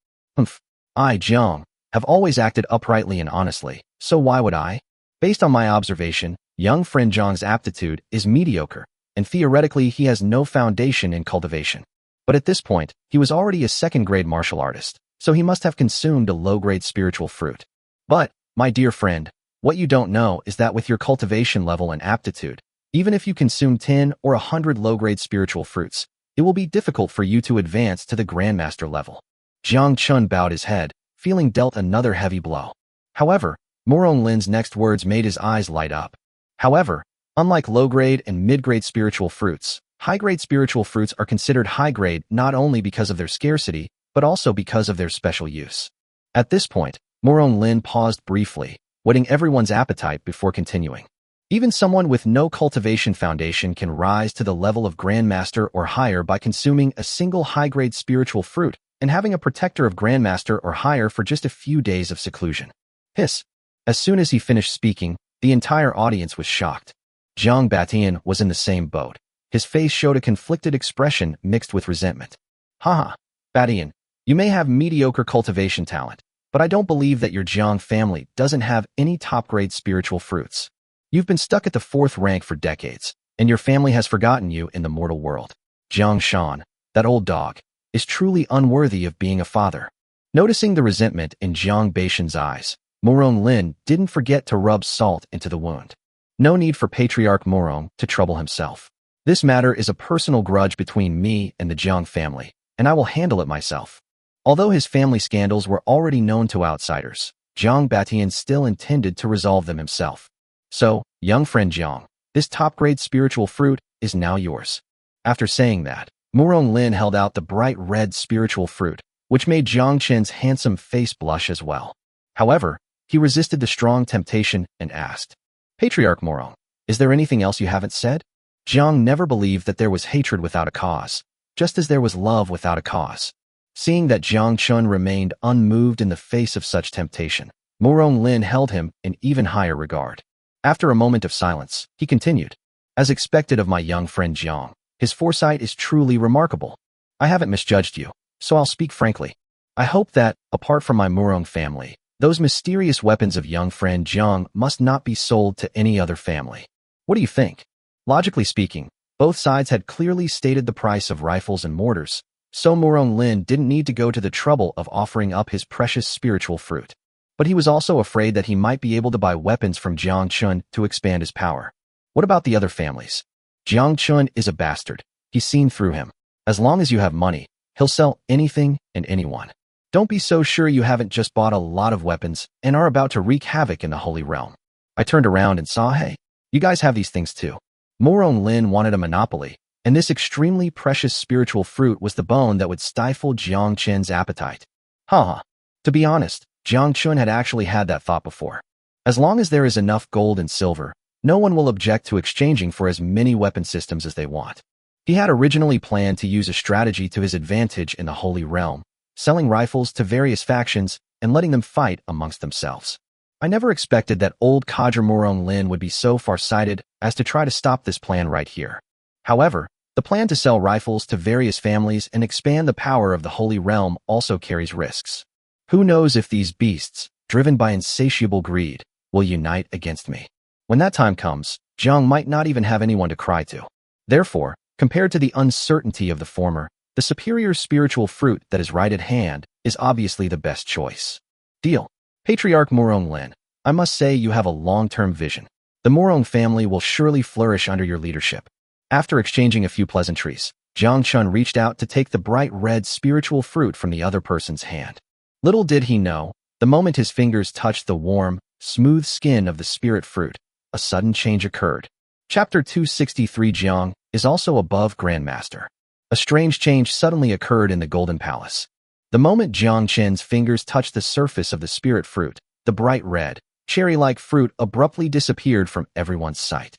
I, Jiang, have always acted uprightly and honestly, so why would I? Based on my observation, young friend Jiang's aptitude is mediocre, and theoretically he has no foundation in cultivation. But at this point, he was already a second-grade martial artist, so he must have consumed a low-grade spiritual fruit. But, my dear friend, what you don't know is that with your cultivation level and aptitude, even if you consume 10 or 100 low-grade spiritual fruits, it will be difficult for you to advance to the Grandmaster level. Jiang Chen bowed his head, feeling dealt another heavy blow. However, Murong Lin's next words made his eyes light up. However, unlike low-grade and mid-grade spiritual fruits, high-grade spiritual fruits are considered high-grade not only because of their scarcity, but also because of their special use. At this point, Murong Lin paused briefly, whetting everyone's appetite before continuing. Even someone with no cultivation foundation can rise to the level of Grandmaster or higher by consuming a single high-grade spiritual fruit and having a protector of Grandmaster or higher for just a few days of seclusion. Hiss. As soon as he finished speaking, the entire audience was shocked. Jiang Batian was in the same boat. His face showed a conflicted expression mixed with resentment. Haha, Batian, you may have mediocre cultivation talent, but I don't believe that your Jiang family doesn't have any top-grade spiritual fruits. You've been stuck at the 4th rank for decades, and your family has forgotten you in the mortal world. Jiang Shan, that old dog, is truly unworthy of being a father. Noticing the resentment in Jiang Batian's eyes, Murong Lin didn't forget to rub salt into the wound. No need for Patriarch Murong to trouble himself. This matter is a personal grudge between me and the Jiang family, and I will handle it myself. Although his family scandals were already known to outsiders, Jiang Batian still intended to resolve them himself. So, young friend Jiang, this top-grade spiritual fruit is now yours. After saying that, Murong Lin held out the bright red spiritual fruit, which made Jiang Chen's handsome face blush as well. However, he resisted the strong temptation and asked, Patriarch Murong, is there anything else you haven't said? Jiang never believed that there was hatred without a cause, just as there was love without a cause. Seeing that Jiang Chen remained unmoved in the face of such temptation, Murong Lin held him in even higher regard. After a moment of silence, he continued, As expected of my young friend Jiang, his foresight is truly remarkable. I haven't misjudged you, so I'll speak frankly. I hope that, apart from my Murong family, those mysterious weapons of young friend Jiang must not be sold to any other family. What do you think? Logically speaking, both sides had clearly stated the price of rifles and mortars, so Murong Lin didn't need to go to the trouble of offering up his precious spiritual fruit. But he was also afraid that he might be able to buy weapons from Jiang Chen to expand his power. What about the other families? Jiang Chen is a bastard. He's seen through him. As long as you have money, he'll sell anything and anyone. Don't be so sure you haven't just bought a lot of weapons and are about to wreak havoc in the Holy Realm. I turned around and saw, hey, you guys have these things too. Murong Lin wanted a monopoly, and this extremely precious spiritual fruit was the bone that would stifle Jiang Chen's appetite. To be honest, Jiang Chen had actually had that thought before. As long as there is enough gold and silver, no one will object to exchanging for as many weapon systems as they want. He had originally planned to use a strategy to his advantage in the Holy Realm, selling rifles to various factions and letting them fight amongst themselves. I never expected that old codger Murong Lin would be so far-sighted as to try to stop this plan right here. However, the plan to sell rifles to various families and expand the power of the Holy Realm also carries risks. Who knows if these beasts, driven by insatiable greed, will unite against me? When that time comes, Jiang might not even have anyone to cry to. Therefore, compared to the uncertainty of the former, the superior spiritual fruit that is right at hand is obviously the best choice. Deal. Patriarch Murong Lin, I must say you have a long-term vision. The Murong family will surely flourish under your leadership. After exchanging a few pleasantries, Jiang Chen reached out to take the bright red spiritual fruit from the other person's hand. Little did he know, the moment his fingers touched the warm, smooth skin of the spirit fruit, a sudden change occurred. Chapter 263 Jiang is also above Grandmaster. A strange change suddenly occurred in the Golden Palace. The moment Jiang Chen's fingers touched the surface of the spirit fruit, the bright red, cherry-like fruit abruptly disappeared from everyone's sight.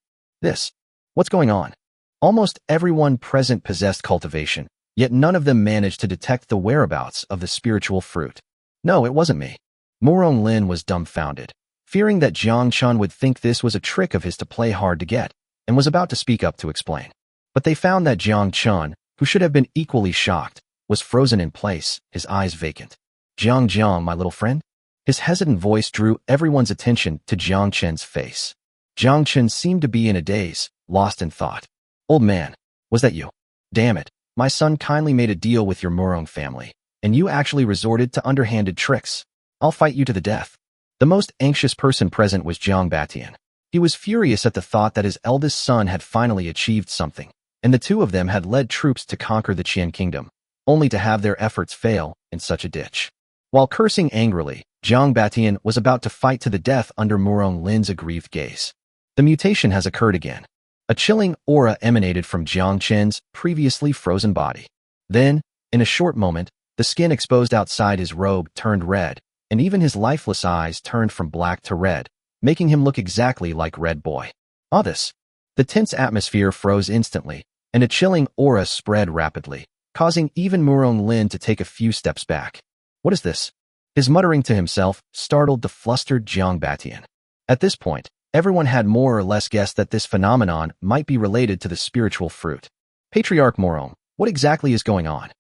What's going on? Almost everyone present possessed cultivation, yet none of them managed to detect the whereabouts of the spiritual fruit. No, it wasn't me. Murong Lin was dumbfounded, fearing that Jiang Chen would think this was a trick of his to play hard to get, and was about to speak up to explain. But they found that Jiang Chen, who should have been equally shocked, was frozen in place, his eyes vacant. Jiang, my little friend? His hesitant voice drew everyone's attention to Jiang Chen's face. Jiang Chen seemed to be in a daze, lost in thought. Old man, was that you? Damn it, my son kindly made a deal with your Murong family, and you actually resorted to underhanded tricks. I'll fight you to the death. The most anxious person present was Jiang Batian. He was furious at the thought that his eldest son had finally achieved something, and the two of them had led troops to conquer the Qian kingdom, only to have their efforts fail in such a ditch. While cursing angrily, Jiang Batian was about to fight to the death under Murong Lin's aggrieved gaze. The mutation has occurred again. A chilling aura emanated from Jiang Chen's previously frozen body. Then, in a short moment, the skin exposed outside his robe turned red, and even his lifeless eyes turned from black to red, making him look exactly like Red Boy. This. The tense atmosphere froze instantly, and a chilling aura spread rapidly, causing even Murong Lin to take a few steps back. What is this? His muttering to himself startled the flustered Jiang Batian. At this point, everyone had more or less guessed that this phenomenon might be related to the spiritual fruit. Patriarch Murong, what exactly is going on?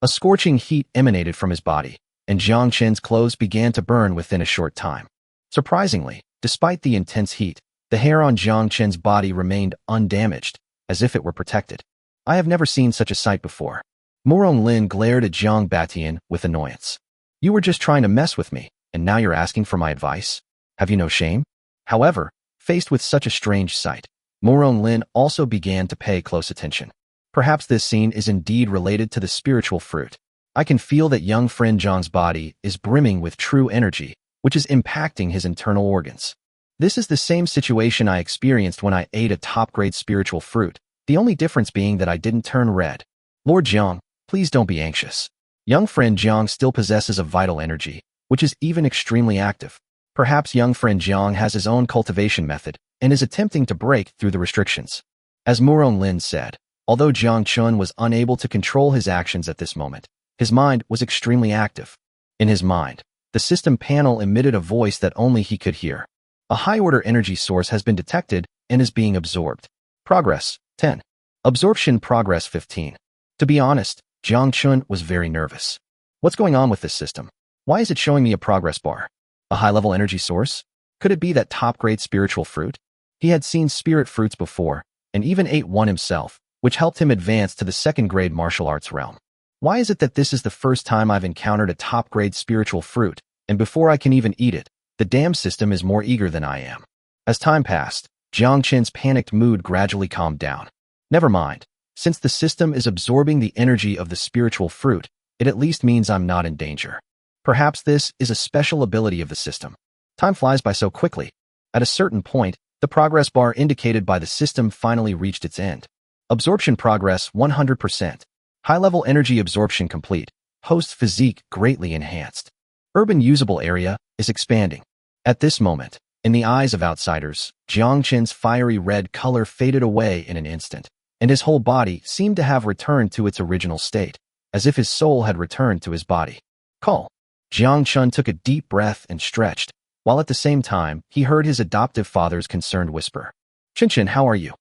A scorching heat emanated from his body, and Jiang Chen's clothes began to burn within a short time. Surprisingly, despite the intense heat, the hair on Jiang Chen's body remained undamaged, as if it were protected. I have never seen such a sight before. Murong Lin glared at Jiang Batian with annoyance. You were just trying to mess with me, and now you're asking for my advice? Have you no shame? However, faced with such a strange sight, Murong Lin also began to pay close attention. Perhaps this scene is indeed related to the spiritual fruit. I can feel that young friend Jiang's body is brimming with true energy, which is impacting his internal organs. This is the same situation I experienced when I ate a top-grade spiritual fruit, the only difference being that I didn't turn red. Lord Jiang, please don't be anxious. Young friend Jiang still possesses a vital energy, which is even extremely active. Perhaps young friend Jiang has his own cultivation method and is attempting to break through the restrictions. As Murong Lin said, although Jiang Chen was unable to control his actions at this moment, his mind was extremely active. In his mind, the system panel emitted a voice that only he could hear. A high-order energy source has been detected and is being absorbed. Progress, 10. Absorption progress, 15. To be honest, Jiang Chen was very nervous. What's going on with this system? Why is it showing me a progress bar? A high-level energy source? Could it be that top-grade spiritual fruit? He had seen spirit fruits before, and even ate one himself, which helped him advance to the second-grade martial arts realm. Why is it that this is the first time I've encountered a top-grade spiritual fruit, and before I can even eat it, the damn system is more eager than I am? As time passed, Jiang Chen's panicked mood gradually calmed down. Never mind. Since the system is absorbing the energy of the spiritual fruit, it at least means I'm not in danger. Perhaps this is a special ability of the system. Time flies by so quickly. At a certain point, the progress bar indicated by the system finally reached its end. Absorption progress 100%. High-level energy absorption complete. Host physique greatly enhanced. Urban usable area is expanding. At this moment, in the eyes of outsiders, Jiang Chen's fiery red color faded away in an instant, and his whole body seemed to have returned to its original state, as if his soul had returned to his body. Call. Jiang Chen took a deep breath and stretched, while at the same time, he heard his adoptive father's concerned whisper. Chen, how are you?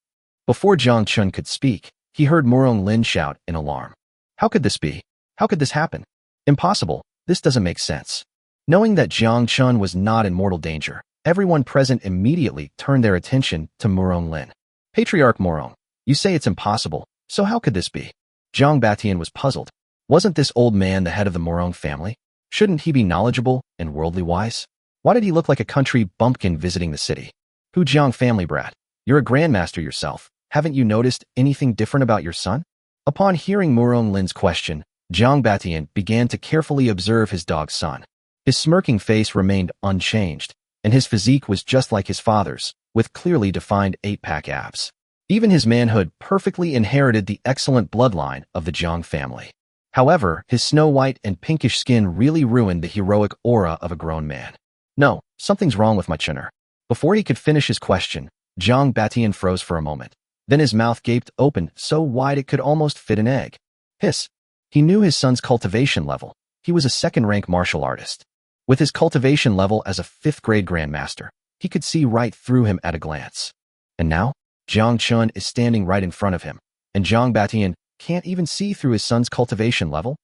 Before Jiang Chen could speak, he heard Murong Lin shout in alarm. How could this be? How could this happen? Impossible. This doesn't make sense. Knowing that Jiang Chen was not in mortal danger, everyone present immediately turned their attention to Murong Lin. Patriarch Murong, you say it's impossible, so how could this be? Jiang Batian was puzzled. Wasn't this old man the head of the Murong family? Shouldn't he be knowledgeable and worldly wise? Why did he look like a country bumpkin visiting the city? Who Jiang family brat? You're a grandmaster yourself. Haven't you noticed anything different about your son? Upon hearing Murong Lin's question, Jiang Batian began to carefully observe his dog's son. His smirking face remained unchanged, and his physique was just like his father's, with clearly defined 8-pack abs. Even his manhood perfectly inherited the excellent bloodline of the Jiang family. However, his snow-white and pinkish skin really ruined the heroic aura of a grown man. No, something's wrong with my Chener. Before he could finish his question, Jiang Batian froze for a moment. Then his mouth gaped open so wide it could almost fit an egg. Hiss. He knew his son's cultivation level. He was a second-rank martial artist. With his cultivation level as a 5th-grade grandmaster, he could see right through him at a glance. And now, Jiang Chen is standing right in front of him, and Jiang Batian can't even see through his son's cultivation level?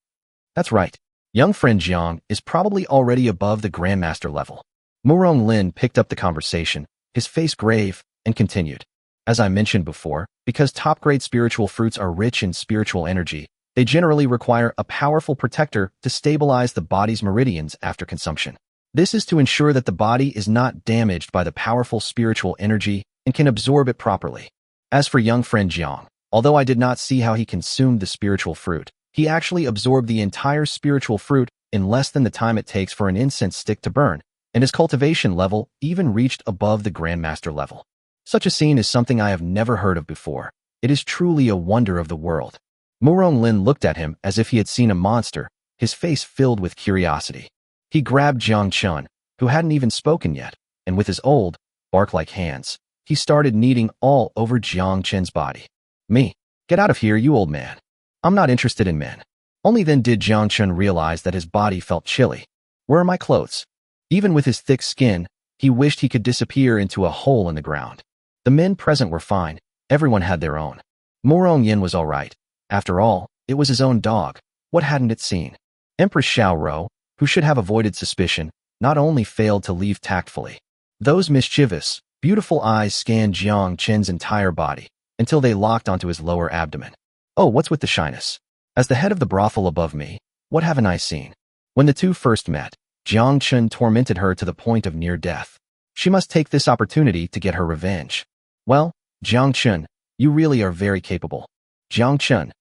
That's right. Young friend Jiang is probably already above the grandmaster level. Murong Lin picked up the conversation, his face grave, and continued. As I mentioned before, because top-grade spiritual fruits are rich in spiritual energy, they generally require a powerful protector to stabilize the body's meridians after consumption. This is to ensure that the body is not damaged by the powerful spiritual energy and can absorb it properly. As for young friend Jiang, although I did not see how he consumed the spiritual fruit, He actually absorbed the entire spiritual fruit in less than the time it takes for an incense stick to burn, and his cultivation level even reached above the Grandmaster level. Such a scene is something I have never heard of before. It is truly a wonder of the world. Murong Lin looked at him as if he had seen a monster, his face filled with curiosity. He grabbed Jiang Chen, who hadn't even spoken yet, and with his old, bark-like hands, he started kneading all over Jiang Chen's body. Me? Get out of here, you old man. I'm not interested in men. Only then did Jiang Chen realize that his body felt chilly. Where are my clothes? Even with his thick skin, he wished he could disappear into a hole in the ground. The men present were fine. Everyone had their own. Murong Yin was all right. After all, it was his own dog. What hadn't it seen? Empress Xiao, who should have avoided suspicion, not only failed to leave tactfully. Those mischievous, beautiful eyes scanned Jiang Chen's entire body until they locked onto his lower abdomen. Oh, what's with the shyness? As the head of the brothel above me, what haven't I seen? When the two first met, Jiang Chen tormented her to the point of near death. She must take this opportunity to get her revenge. Well, Jiang Chen, you really are very capable. Jiang Chen.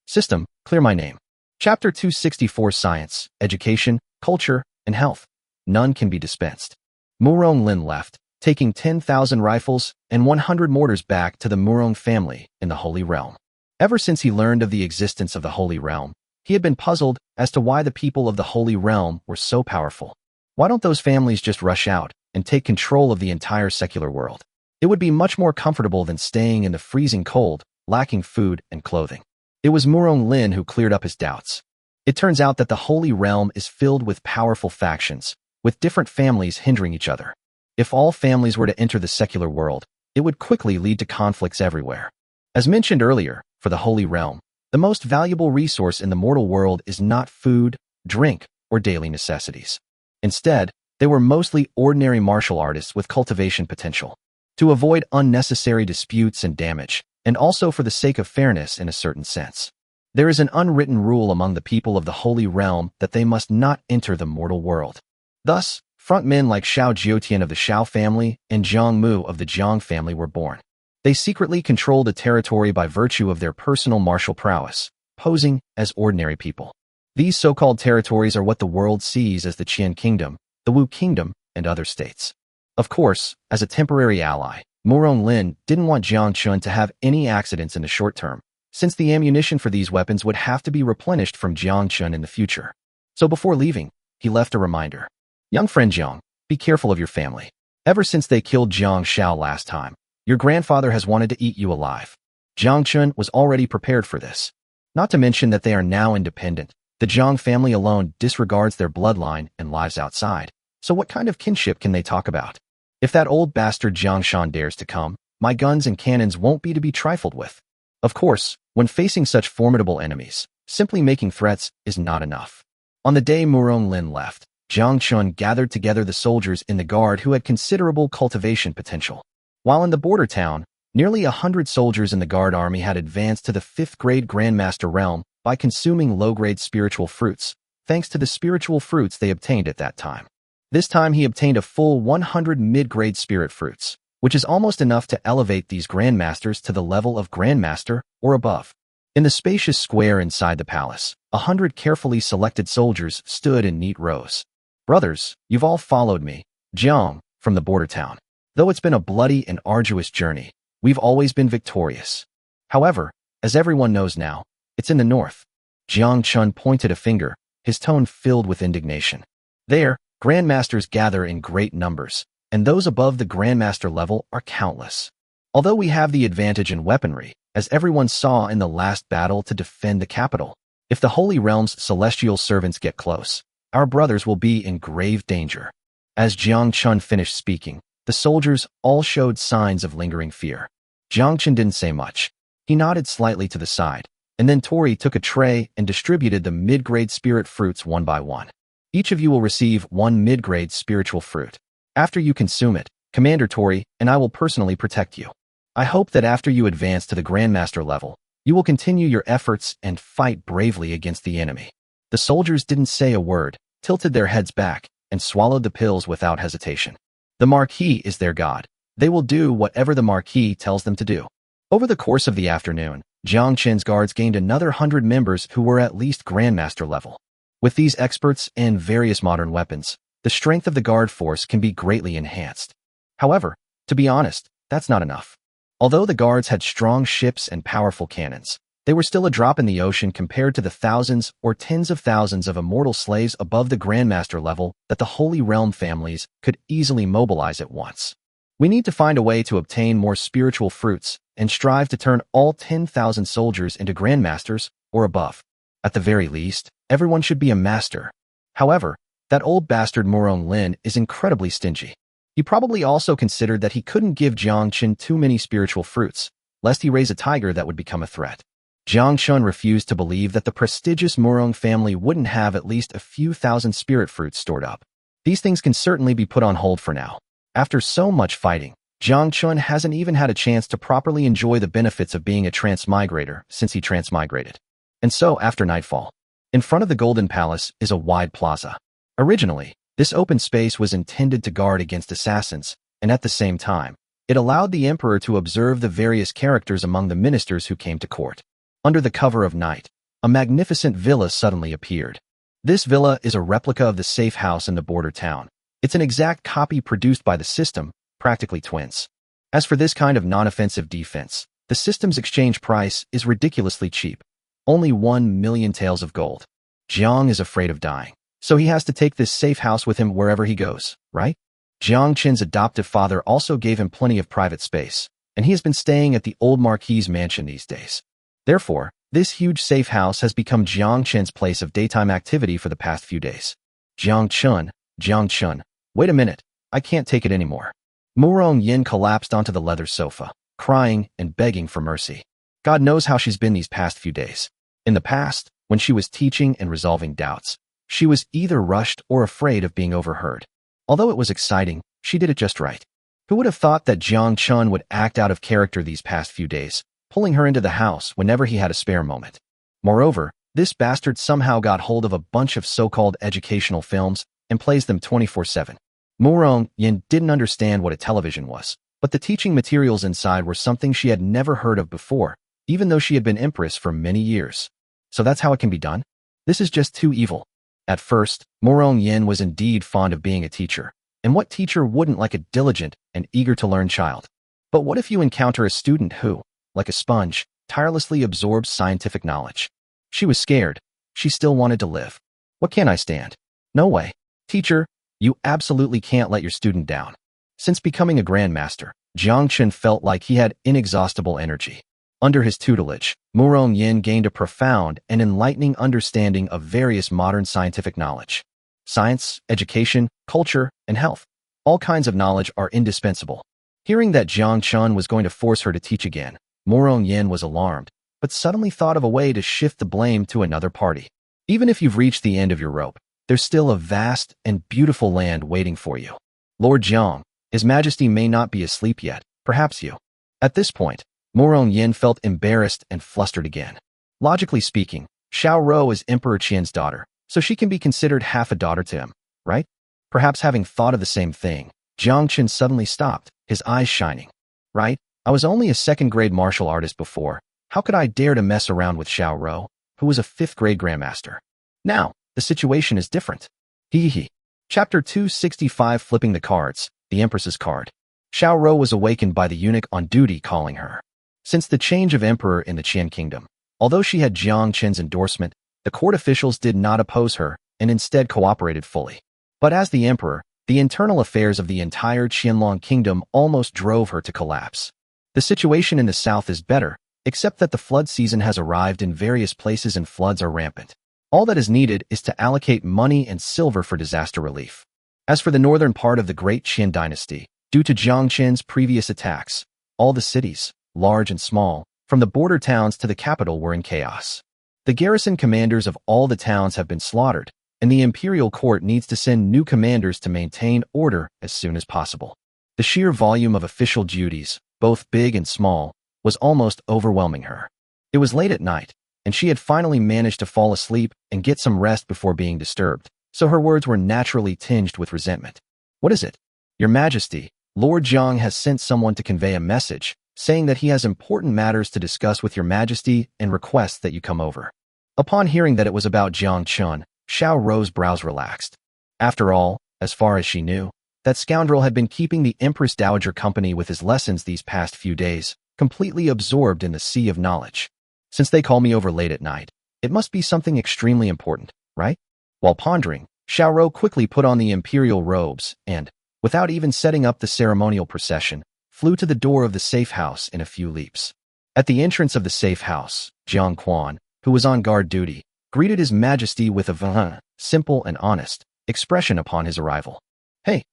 System, clear my name. Chapter 264 Science, Education, Culture, and Health. None can be dispensed. Murong Lin left, taking 10,000 rifles and 100 mortars back to the Murong family in the Holy Realm. Ever since he learned of the existence of the Holy Realm, he had been puzzled as to why the people of the Holy Realm were so powerful. Why don't those families just rush out and take control of the entire secular world? It would be much more comfortable than staying in the freezing cold, lacking food and clothing. It was Murong Lin who cleared up his doubts. It turns out that the Holy Realm is filled with powerful factions, with different families hindering each other. If all families were to enter the secular world, it would quickly lead to conflicts everywhere. As mentioned earlier, for the Holy Realm, the most valuable resource in the mortal world is not food, drink, or daily necessities. Instead, they were mostly ordinary martial artists with cultivation potential. To avoid unnecessary disputes and damage, and also for the sake of fairness in a certain sense. There is an unwritten rule among the people of the Holy Realm that they must not enter the mortal world. Thus, frontmen like Xiao Jiutian of the Xiao family and Jiang Mu of the Jiang family were born. They secretly controlled a territory by virtue of their personal martial prowess, posing as ordinary people. These so-called territories are what the world sees as the Qian Kingdom, the Wu Kingdom, and other states. Of course, as a temporary ally, Murong Lin didn't want Jiang Chen to have any accidents in the short term, since the ammunition for these weapons would have to be replenished from Jiang Chen in the future. So before leaving, he left a reminder. Young friend Jiang, be careful of your family. Ever since they killed Jiang Xiao last time, your grandfather has wanted to eat you alive. Jiang Chen was already prepared for this. Not to mention that they are now independent. The Jiang family alone disregards their bloodline and lives outside. So what kind of kinship can they talk about? If that old bastard Jiang Shan dares to come, my guns and cannons won't be to be trifled with. Of course, when facing such formidable enemies, simply making threats is not enough. On the day Murong Lin left, Jiang Chen gathered together the soldiers in the guard who had considerable cultivation potential. While in the border town, nearly 100 soldiers in the guard army had advanced to the 5th grade Grandmaster realm by consuming low-grade spiritual fruits, thanks to the spiritual fruits they obtained at that time. This time he obtained a full 100 mid-grade spirit fruits, which is almost enough to elevate these Grandmasters to the level of Grandmaster or above. In the spacious square inside the palace, 100 carefully selected soldiers stood in neat rows. Brothers, you've all followed me, Jiang, from the border town. Though it's been a bloody and arduous journey, we've always been victorious. However, as everyone knows now, it's in the north. Jiang Chen pointed a finger, his tone filled with indignation. There, Grandmasters gather in great numbers, and those above the Grandmaster level are countless. Although we have the advantage in weaponry, as everyone saw in the last battle to defend the capital, if the Holy Realm's celestial servants get close, our brothers will be in grave danger. As Jiang Chen finished speaking, the soldiers all showed signs of lingering fear. Jiang Chen didn't say much. He nodded slightly to the side, and then Tori took a tray and distributed the mid-grade spirit fruits one by one. Each of you will receive one mid-grade spiritual fruit. After you consume it, Commander Tori and I will personally protect you. I hope that after you advance to the Grandmaster level, you will continue your efforts and fight bravely against the enemy. The soldiers didn't say a word, tilted their heads back, and swallowed the pills without hesitation. The Marquis is their god. They will do whatever the Marquis tells them to do. Over the course of the afternoon, Jiang Chen's guards gained another 100 members who were at least Grandmaster level. With these experts and various modern weapons, the strength of the guard force can be greatly enhanced. However, to be honest, that's not enough. Although the guards had strong ships and powerful cannons, they were still a drop in the ocean compared to the thousands or tens of thousands of immortal slaves above the Grandmaster level that the Holy Realm families could easily mobilize at once. We need to find a way to obtain more spiritual fruits and strive to turn all 10,000 soldiers into Grandmasters or above. At the very least, everyone should be a master. However, that old bastard Murong Lin is incredibly stingy. He probably also considered that he couldn't give Jiang Chen too many spiritual fruits, lest he raise a tiger that would become a threat. Jiang Chen refused to believe that the prestigious Murong family wouldn't have at least a few thousand spirit fruits stored up. These things can certainly be put on hold for now. After so much fighting, Jiang Chen hasn't even had a chance to properly enjoy the benefits of being a transmigrator since he transmigrated. And so, after nightfall, in front of the Golden Palace is a wide plaza. Originally, this open space was intended to guard against assassins, and at the same time, it allowed the emperor to observe the various characters among the ministers who came to court. Under the cover of night, a magnificent villa suddenly appeared. This villa is a replica of the safe house in the border town. It's an exact copy produced by the system, practically twins. As for this kind of non-offensive defense, the system's exchange price is ridiculously cheap. Only 1 million taels of gold. Jiang is afraid of dying, so he has to take this safe house with him wherever he goes, right? Jiang Chen's adoptive father also gave him plenty of private space, and he has been staying at the old Marquis's mansion these days. Therefore, this huge safe house has become Jiang Chen's place of daytime activity for the past few days. Jiang Chen, wait a minute, I can't take it anymore. Murong Yin collapsed onto the leather sofa, crying and begging for mercy. God knows how she's been these past few days. In the past, when she was teaching and resolving doubts, she was either rushed or afraid of being overheard. Although it was exciting, she did it just right. Who would have thought that Jiang Chen would act out of character these past few days, pulling her into the house whenever he had a spare moment? Moreover, this bastard somehow got hold of a bunch of so-called educational films and plays them 24/7. Murong Yin didn't understand what a television was, but the teaching materials inside were something she had never heard of before, even though she had been empress for many years. So that's how it can be done? This is just too evil. At first, Murong Yin was indeed fond of being a teacher, and what teacher wouldn't like a diligent and eager-to-learn child? But what if you encounter a student who, like a sponge, tirelessly absorbs scientific knowledge? She was scared. She still wanted to live. What can I stand? No way. Teacher, you absolutely can't let your student down. Since becoming a grandmaster, Jiang Chen felt like he had inexhaustible energy. Under his tutelage, Murong Yin gained a profound and enlightening understanding of various modern scientific knowledge. Science, education, culture, and health. All kinds of knowledge are indispensable. Hearing that Jiang Chen was going to force her to teach again, Murong Yin was alarmed, but suddenly thought of a way to shift the blame to another party. Even if you've reached the end of your rope, there's still a vast and beautiful land waiting for you. Lord Jiang, His Majesty may not be asleep yet, perhaps you. At this point, Murong Yin felt embarrassed and flustered again. Logically speaking, Xiao is Emperor Qian's daughter, so she can be considered half a daughter to him, right? Perhaps having thought of the same thing, Jiang Chen suddenly stopped, his eyes shining. Right? I was only a second-grade martial artist before. How could I dare to mess around with Xiao, who was a fifth-grade grandmaster? Now, the situation is different. Hee. Chapter 265 Flipping the Cards, the Empress's Card. Xiao was awakened by the eunuch on duty calling her. Since the change of emperor in the Qian kingdom, although she had Jiang Chen's endorsement, the court officials did not oppose her and instead cooperated fully. But as the emperor, the internal affairs of the entire Qianlong kingdom almost drove her to collapse. The situation in the south is better, except that the flood season has arrived in various places and floods are rampant. All that is needed is to allocate money and silver for disaster relief. As for the northern part of the Great Qian dynasty, due to Jiang Chen's previous attacks, all the cities, large and small, from the border towns to the capital were in chaos. The garrison commanders of all the towns have been slaughtered, and the imperial court needs to send new commanders to maintain order as soon as possible. The sheer volume of official duties, both big and small, was almost overwhelming her. It was late at night, and she had finally managed to fall asleep and get some rest before being disturbed, so her words were naturally tinged with resentment. What is it? Your Majesty, Lord Jiang has sent someone to convey a message, saying that he has important matters to discuss with your majesty and requests that you come over. Upon hearing that it was about Jiang Chen, Xiao Rou's brows relaxed. After all, as far as she knew, that scoundrel had been keeping the Empress Dowager company with his lessons these past few days, completely absorbed in the sea of knowledge. Since they call me over late at night, it must be something extremely important, right? While pondering, Xiao Rou quickly put on the imperial robes and, without even setting up the ceremonial procession, flew to the door of the safe house in a few leaps. At the entrance of the safe house, Jiang Quan, who was on guard duty, greeted His Majesty with a simple and honest expression upon his arrival. Hey,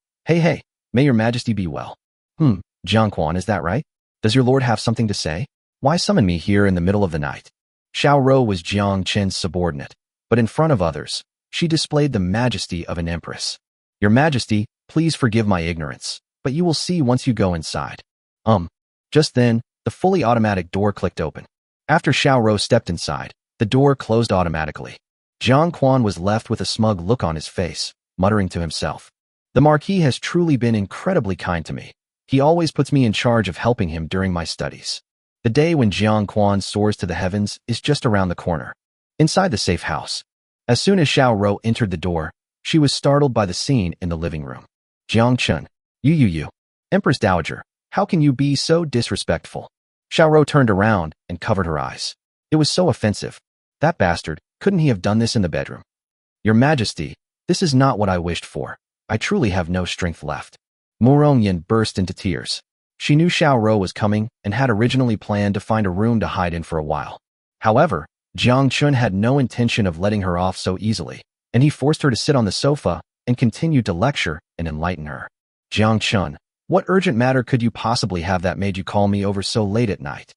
may your majesty be well. Jiang Quan, is that right? Does your lord have something to say? Why summon me here in the middle of the night? Xiao Rou was Jiang Chen's subordinate, but in front of others, she displayed the majesty of an empress. Your majesty, please forgive my ignorance, but you will see once you go inside. Just then, the fully automatic door clicked open. After Xiao Rou stepped inside, the door closed automatically. Jiang Quan was left with a smug look on his face, muttering to himself. The Marquis has truly been incredibly kind to me. He always puts me in charge of helping him during my studies. The day when Jiang Quan soars to the heavens is just around the corner. Inside the safe house. As soon as Xiao Rou entered the door, she was startled by the scene in the living room. Jiang Chen, you. Empress Dowager, how can you be so disrespectful? Xiao Rou turned around and covered her eyes. It was so offensive. That bastard, couldn't he have done this in the bedroom? Your Majesty, this is not what I wished for. I truly have no strength left. Murong burst into tears. She knew Xiao Rou was coming and had originally planned to find a room to hide in for a while. However, Jiang Chen had no intention of letting her off so easily, and he forced her to sit on the sofa and continued to lecture and enlighten her. Jiang Chen, what urgent matter could you possibly have that made you call me over so late at night?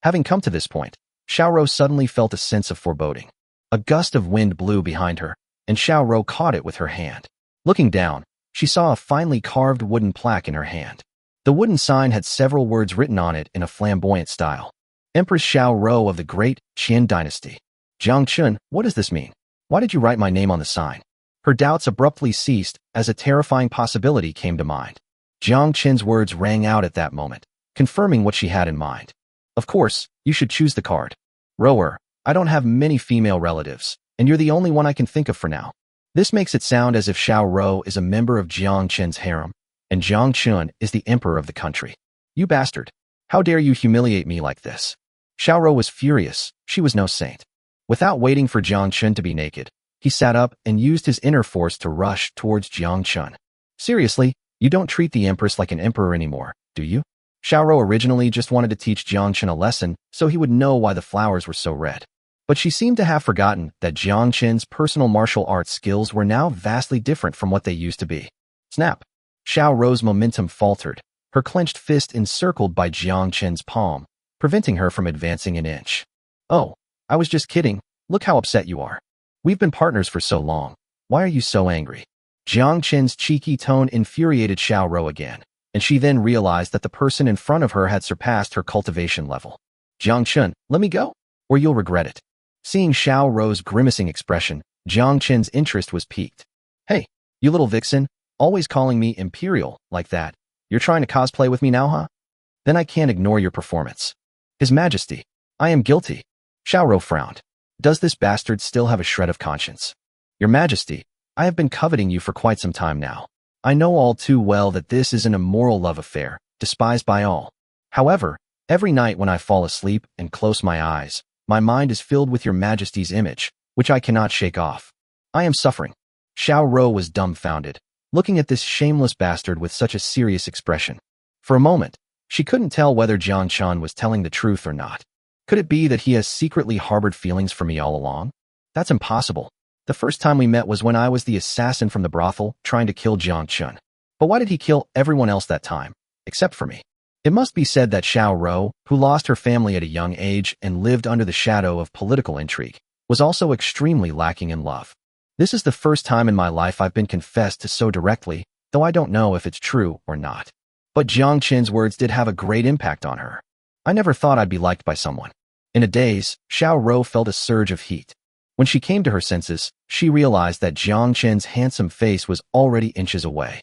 Having come to this point, Xiao Rou suddenly felt a sense of foreboding. A gust of wind blew behind her, and Xiao Rou caught it with her hand. Looking down, she saw a finely carved wooden plaque in her hand. The wooden sign had several words written on it in a flamboyant style. Empress Xiao Rou of the Great Qian dynasty. Jiang Chen, what does this mean? Why did you write my name on the sign? Her doubts abruptly ceased as a terrifying possibility came to mind. Jiang Chen's words rang out at that moment, confirming what she had in mind. Of course, you should choose the card. Rower, I don't have many female relatives, and you're the only one I can think of for now. This makes it sound as if Xiao Rou is a member of Jiang Chen's harem, and Jiang Chen is the emperor of the country. You bastard! How dare you humiliate me like this? Xiao Rou was furious. She was no saint. Without waiting for Jiang Chen to be naked, he sat up and used his inner force to rush towards Jiang Chen. Seriously, you don't treat the empress like an emperor anymore, do you? Xiao Rou originally just wanted to teach Jiang Chen a lesson so he would know why the flowers were so red. But she seemed to have forgotten that Jiang Chen's personal martial arts skills were now vastly different from what they used to be. Snap! Xiao Rou's momentum faltered, her clenched fist encircled by Jiang Chen's palm, preventing her from advancing an inch. Oh, I was just kidding. Look how upset you are. We've been partners for so long. Why are you so angry? Jiang Chen's cheeky tone infuriated Xiao Rou again, and she then realized that the person in front of her had surpassed her cultivation level. Jiang Chen, let me go, or you'll regret it. Seeing Xiao Rou's grimacing expression, Jiang Chen's interest was piqued. Hey, you little vixen, always calling me imperial like that. You're trying to cosplay with me now, huh? Then I can't ignore your performance. His Majesty, I am guilty. Xiao Rou frowned. Does this bastard still have a shred of conscience? Your Majesty, I have been coveting you for quite some time now. I know all too well that this is an immoral love affair, despised by all. However, every night when I fall asleep and close my eyes, my mind is filled with your Majesty's image, which I cannot shake off. I am suffering. Xiao Rou was dumbfounded, looking at this shameless bastard with such a serious expression. For a moment, she couldn't tell whether Jiang Chen was telling the truth or not. Could it be that he has secretly harbored feelings for me all along? That's impossible. The first time we met was when I was the assassin from the brothel trying to kill Jiang Chen. But why did he kill everyone else that time, except for me? It must be said that Xiao Rou, who lost her family at a young age and lived under the shadow of political intrigue, was also extremely lacking in love. This is the first time in my life I've been confessed to so directly, though I don't know if it's true or not. But Jiang Chen's words did have a great impact on her. I never thought I'd be liked by someone. In a daze, Xiao Rou felt a surge of heat. When she came to her senses, she realized that Jiang Chen's handsome face was already inches away.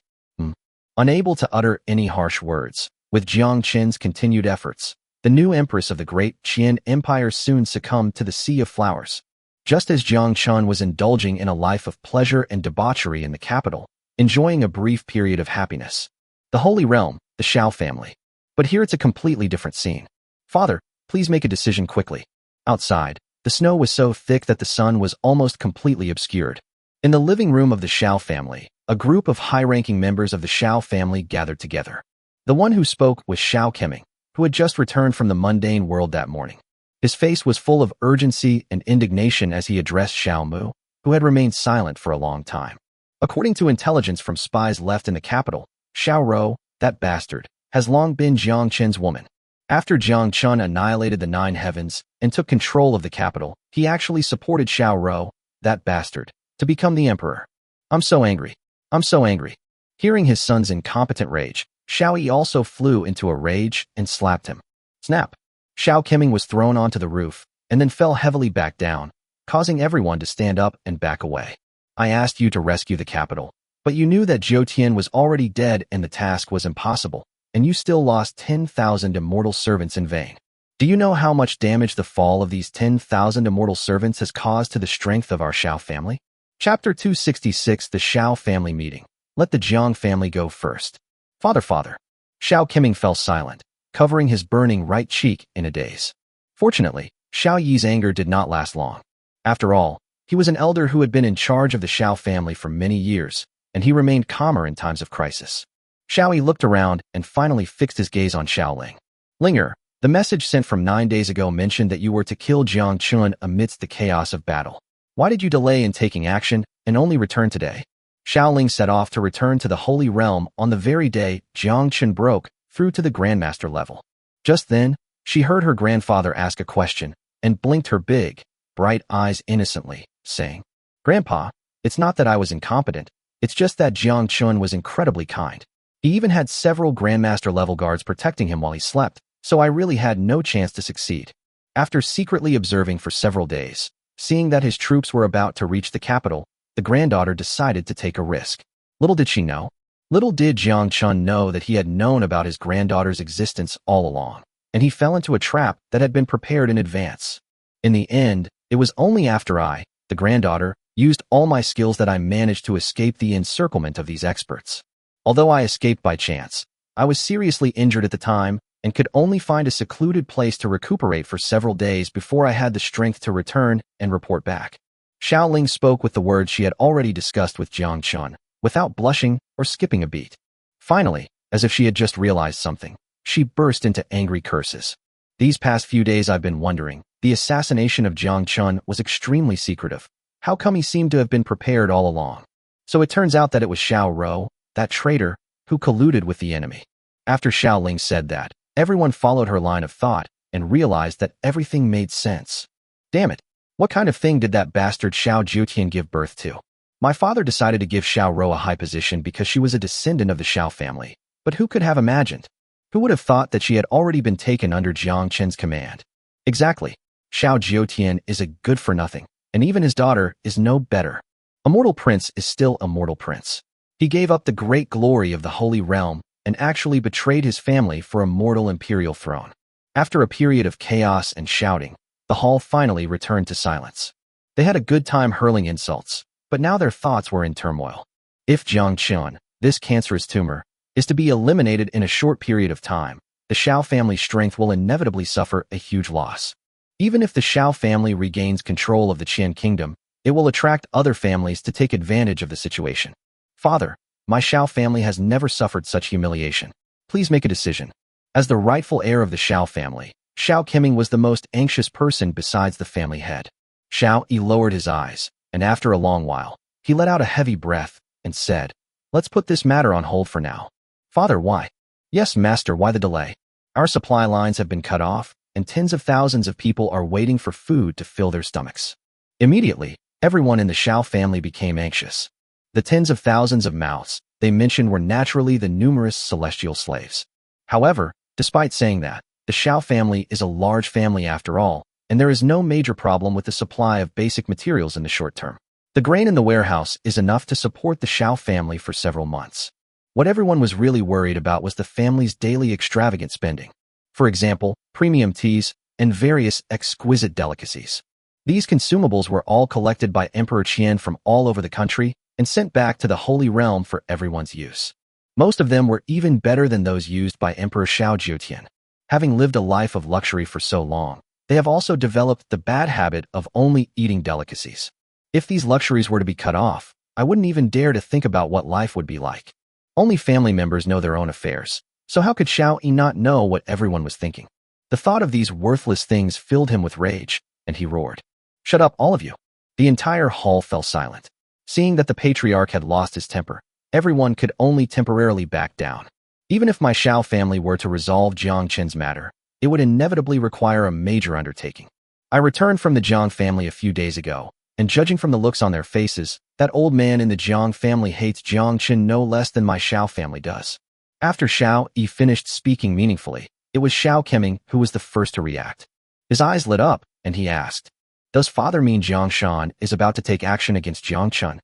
Unable to utter any harsh words, With Jiang Chen's continued efforts, the new empress of the Great Qian Empire soon succumbed to the Sea of Flowers. Just as Jiang Chen was indulging in a life of pleasure and debauchery in the capital, enjoying a brief period of happiness. The Holy Realm, the Xiao family. But here it's a completely different scene. Father, please make a decision quickly. Outside, the snow was so thick that the sun was almost completely obscured. In the living room of the Xiao family, a group of high-ranking members of the Xiao family gathered together. The one who spoke was Xiao Keming, who had just returned from the mundane world that morning. His face was full of urgency and indignation as he addressed Xiao Mu, who had remained silent for a long time. According to intelligence from spies left in the capital, Xiao Rou, that bastard, has long been Jiang Chen's woman. After Jiang Chen annihilated the Nine Heavens and took control of the capital, he actually supported Xiao Rou, that bastard, to become the emperor. I'm so angry. I'm so angry. Hearing his son's incompetent rage, Xiao Yi also flew into a rage and slapped him. Snap! Xiao Keming was thrown onto the roof and then fell heavily back down, causing everyone to stand up and back away. I asked you to rescue the capital, but you knew that Jiutian was already dead and the task was impossible, and you still lost 10,000 immortal servants in vain. Do you know how much damage the fall of these 10,000 immortal servants has caused to the strength of our Xiao family? Chapter 266, The Xiao Family Meeting. Let the Jiang family go first. Father. Xiao Keming fell silent, covering his burning right cheek in a daze. Fortunately, Xiao Yi's anger did not last long. After all, he was an elder who had been in charge of the Xiao family for many years, and he remained calmer in times of crisis. Xiao Yi looked around and finally fixed his gaze on Xiao Ling. Linger, the message sent from 9 days ago mentioned that you were to kill Jiang Chen amidst the chaos of battle. Why did you delay in taking action and only return today? Xiao Ling set off to return to the Holy Realm on the very day Jiang Chen broke through to the Grandmaster level. Just then, she heard her grandfather ask a question and blinked her big, bright eyes innocently, saying, Grandpa, it's not that I was incompetent, it's just that Jiang Chen was incredibly kind. He even had several Grandmaster level guards protecting him while he slept, so I really had no chance to succeed. After secretly observing for several days, seeing that his troops were about to reach the capital, the granddaughter decided to take a risk. Little did she know. Little did Jiang Chen know that he had known about his granddaughter's existence all along, and he fell into a trap that had been prepared in advance. In the end, it was only after I, the granddaughter, used all my skills that I managed to escape the encirclement of these experts. Although I escaped by chance, I was seriously injured at the time and could only find a secluded place to recuperate for several days before I had the strength to return and report back. Xiao Ling spoke with the words she had already discussed with Jiang Chen, without blushing or skipping a beat. Finally, as if she had just realized something, she burst into angry curses. These past few days I've been wondering, the assassination of Jiang Chen was extremely secretive. How come he seemed to have been prepared all along? So it turns out that it was Xiao Rou, that traitor, who colluded with the enemy. After Xiao Ling said that, everyone followed her line of thought and realized that everything made sense. Damn it! What kind of thing did that bastard Xiao Jiutian give birth to? My father decided to give Xiao Rou a high position because she was a descendant of the Xiao family, but who could have imagined? Who would have thought that she had already been taken under Jiang Chen's command? Exactly. Xiao Jiutian is a good-for-nothing, and even his daughter is no better. A mortal prince is still a mortal prince. He gave up the great glory of the Holy Realm and actually betrayed his family for a mortal imperial throne. After a period of chaos and shouting, the hall finally returned to silence. They had a good time hurling insults, but now their thoughts were in turmoil. If Jiang Chen, this cancerous tumor, is to be eliminated in a short period of time, the Xiao family's strength will inevitably suffer a huge loss. Even if the Xiao family regains control of the Qian kingdom, it will attract other families to take advantage of the situation. Father, my Xiao family has never suffered such humiliation. Please make a decision. As the rightful heir of the Xiao family, Xiao Keming was the most anxious person besides the family head. Xiao Yi lowered his eyes, and after a long while, he let out a heavy breath and said, Let's put this matter on hold for now. Father, why? Yes, master, why the delay? Our supply lines have been cut off, and tens of thousands of people are waiting for food to fill their stomachs. Immediately, everyone in the Xiao family became anxious. The tens of thousands of mouths they mentioned were naturally the numerous celestial slaves. However, despite saying that, the Xiao family is a large family after all, and there is no major problem with the supply of basic materials in the short term. The grain in the warehouse is enough to support the Xiao family for several months. What everyone was really worried about was the family's daily extravagant spending. For example, premium teas and various exquisite delicacies. These consumables were all collected by Emperor Qian from all over the country and sent back to the Holy Realm for everyone's use. Most of them were even better than those used by Emperor Xiao Jiutian. Having lived a life of luxury for so long, they have also developed the bad habit of only eating delicacies. If these luxuries were to be cut off, I wouldn't even dare to think about what life would be like. Only family members know their own affairs, so how could Xiao Yi not know what everyone was thinking? The thought of these worthless things filled him with rage, and he roared, "Shut up, all of you!" The entire hall fell silent. Seeing that the patriarch had lost his temper, everyone could only temporarily back down. Even if my Xiao family were to resolve Jiang Chen's matter, it would inevitably require a major undertaking. I returned from the Jiang family a few days ago, and judging from the looks on their faces, that old man in the Jiang family hates Jiang Chen no less than my Xiao family does. After Xiao Yi finished speaking meaningfully, it was Xiao Keming who was the first to react. His eyes lit up, and he asked, "Does father mean Jiang Shan is about to take action against Jiang Chen?"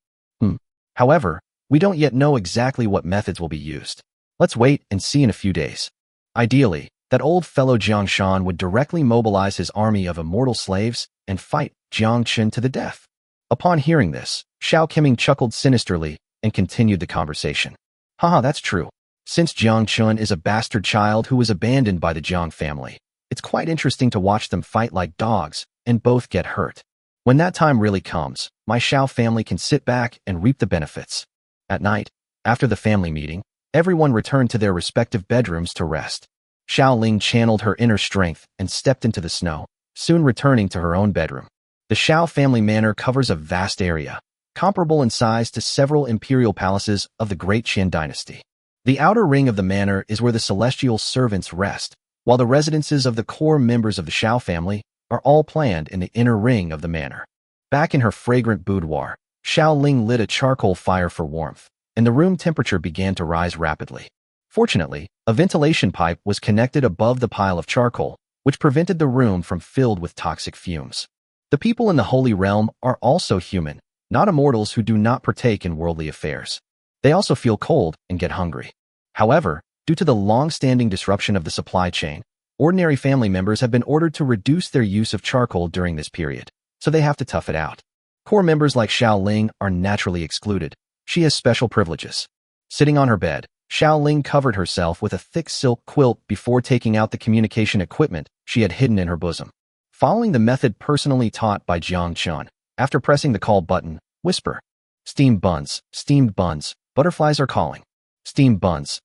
However, we don't yet know exactly what methods will be used. Let's wait and see in a few days. Ideally, that old fellow Jiang Shan would directly mobilize his army of immortal slaves and fight Jiang Chen to the death. Upon hearing this, Xiao Keming chuckled sinisterly and continued the conversation. Haha, that's true. Since Jiang Chen is a bastard child who was abandoned by the Jiang family, it's quite interesting to watch them fight like dogs and both get hurt. When that time really comes, my Xiao family can sit back and reap the benefits. At night, after the family meeting, everyone returned to their respective bedrooms to rest. Xiao Ling channeled her inner strength and stepped into the snow, soon returning to her own bedroom. The Xiao family manor covers a vast area, comparable in size to several imperial palaces of the Great Qian dynasty. The outer ring of the manor is where the celestial servants rest, while the residences of the core members of the Xiao family are all planned in the inner ring of the manor. Back in her fragrant boudoir, Xiao Ling lit a charcoal fire for warmth, and the room temperature began to rise rapidly. Fortunately, a ventilation pipe was connected above the pile of charcoal, which prevented the room from filled with toxic fumes. The people in the Holy Realm are also human, not immortals who do not partake in worldly affairs. They also feel cold and get hungry. However, due to the long-standing disruption of the supply chain, ordinary family members have been ordered to reduce their use of charcoal during this period, so they have to tough it out. Core members like Xiao Ling are naturally excluded. She has special privileges. Sitting on her bed, Xiao Ling covered herself with a thick silk quilt before taking out the communication equipment she had hidden in her bosom. Following the method personally taught by Jiang Chen, after pressing the call button, whisper, steamed buns, butterflies are calling. Steamed buns,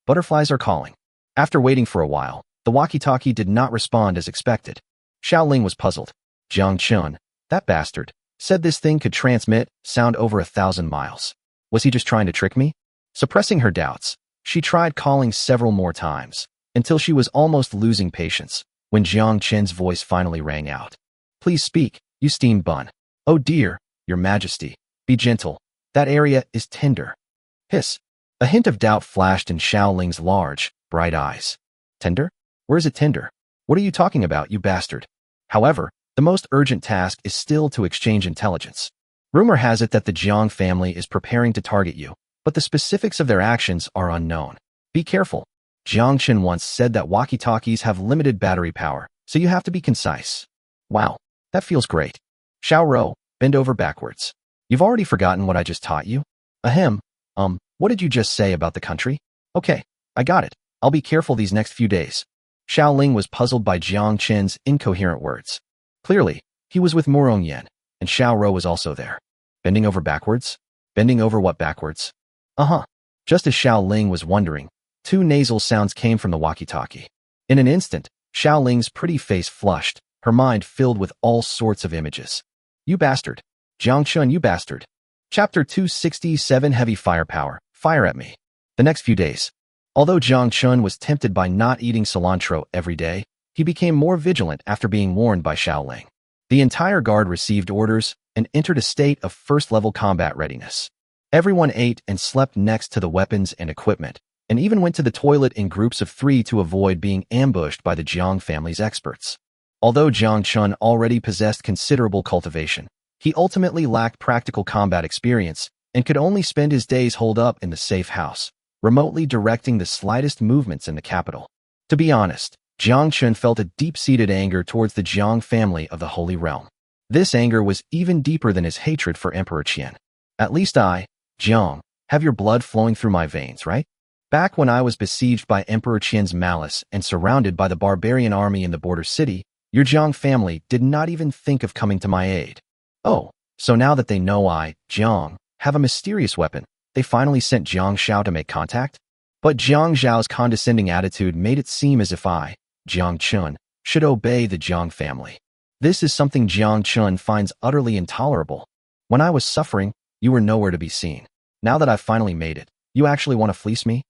butterflies are calling. After waiting for a while, the walkie-talkie did not respond as expected. Xiao Ling was puzzled. Jiang Chen, that bastard, said this thing could transmit sound over 1,000 miles. Was he just trying to trick me? Suppressing her doubts, she tried calling several more times, until she was almost losing patience, when Jiang Chen's voice finally rang out. Please speak, you steamed bun. Oh dear, your majesty, be gentle. That area is tender. Hiss. A hint of doubt flashed in Xiao Ling's large, bright eyes. Tender? Where is it tender? What are you talking about, you bastard? However, the most urgent task is still to exchange intelligence. Rumor has it that the Jiang family is preparing to target you, but the specifics of their actions are unknown. Be careful. Jiang Chen once said that walkie-talkies have limited battery power, so you have to be concise. Wow, that feels great. Xiao Rou, bend over backwards. You've already forgotten what I just taught you? Ahem. What did you just say about the country? Okay, I got it. I'll be careful these next few days. Xiao Ling was puzzled by Jiang Chen's incoherent words. Clearly, he was with Murong Yan, and Xiao Rou was also there. Bending over backwards? Bending over what backwards? Just as Xiao Ling was wondering, two nasal sounds came from the walkie-talkie. In an instant, Xiao Ling's pretty face flushed, her mind filled with all sorts of images. You bastard. Jiang Chen, you bastard. Chapter 267 Heavy Firepower, Fire at Me. The next few days. Although Jiang Chen was tempted by not eating cilantro every day, he became more vigilant after being warned by Xiao Ling. The entire guard received orders and entered a state of first-level combat readiness. Everyone ate and slept next to the weapons and equipment, and even went to the toilet in groups of 3 to avoid being ambushed by the Jiang family's experts. Although Jiang Chen already possessed considerable cultivation, he ultimately lacked practical combat experience and could only spend his days holed up in the safe house, remotely directing the slightest movements in the capital. To be honest, Jiang Chen felt a deep-seated anger towards the Jiang family of the Holy Realm. This anger was even deeper than his hatred for Emperor Qian. At least I, Jiang, have your blood flowing through my veins, right? Back when I was besieged by Emperor Qian's malice and surrounded by the barbarian army in the border city, your Jiang family did not even think of coming to my aid. Oh, so now that they know I, Jiang, have a mysterious weapon, they finally sent Jiang Xiao to make contact? But Jiang Xiao's condescending attitude made it seem as if I, Jiang Chen, should obey the Jiang family. This is something Jiang Chen finds utterly intolerable. When I was suffering, you were nowhere to be seen. Now that I've finally made it, you actually want to fleece me?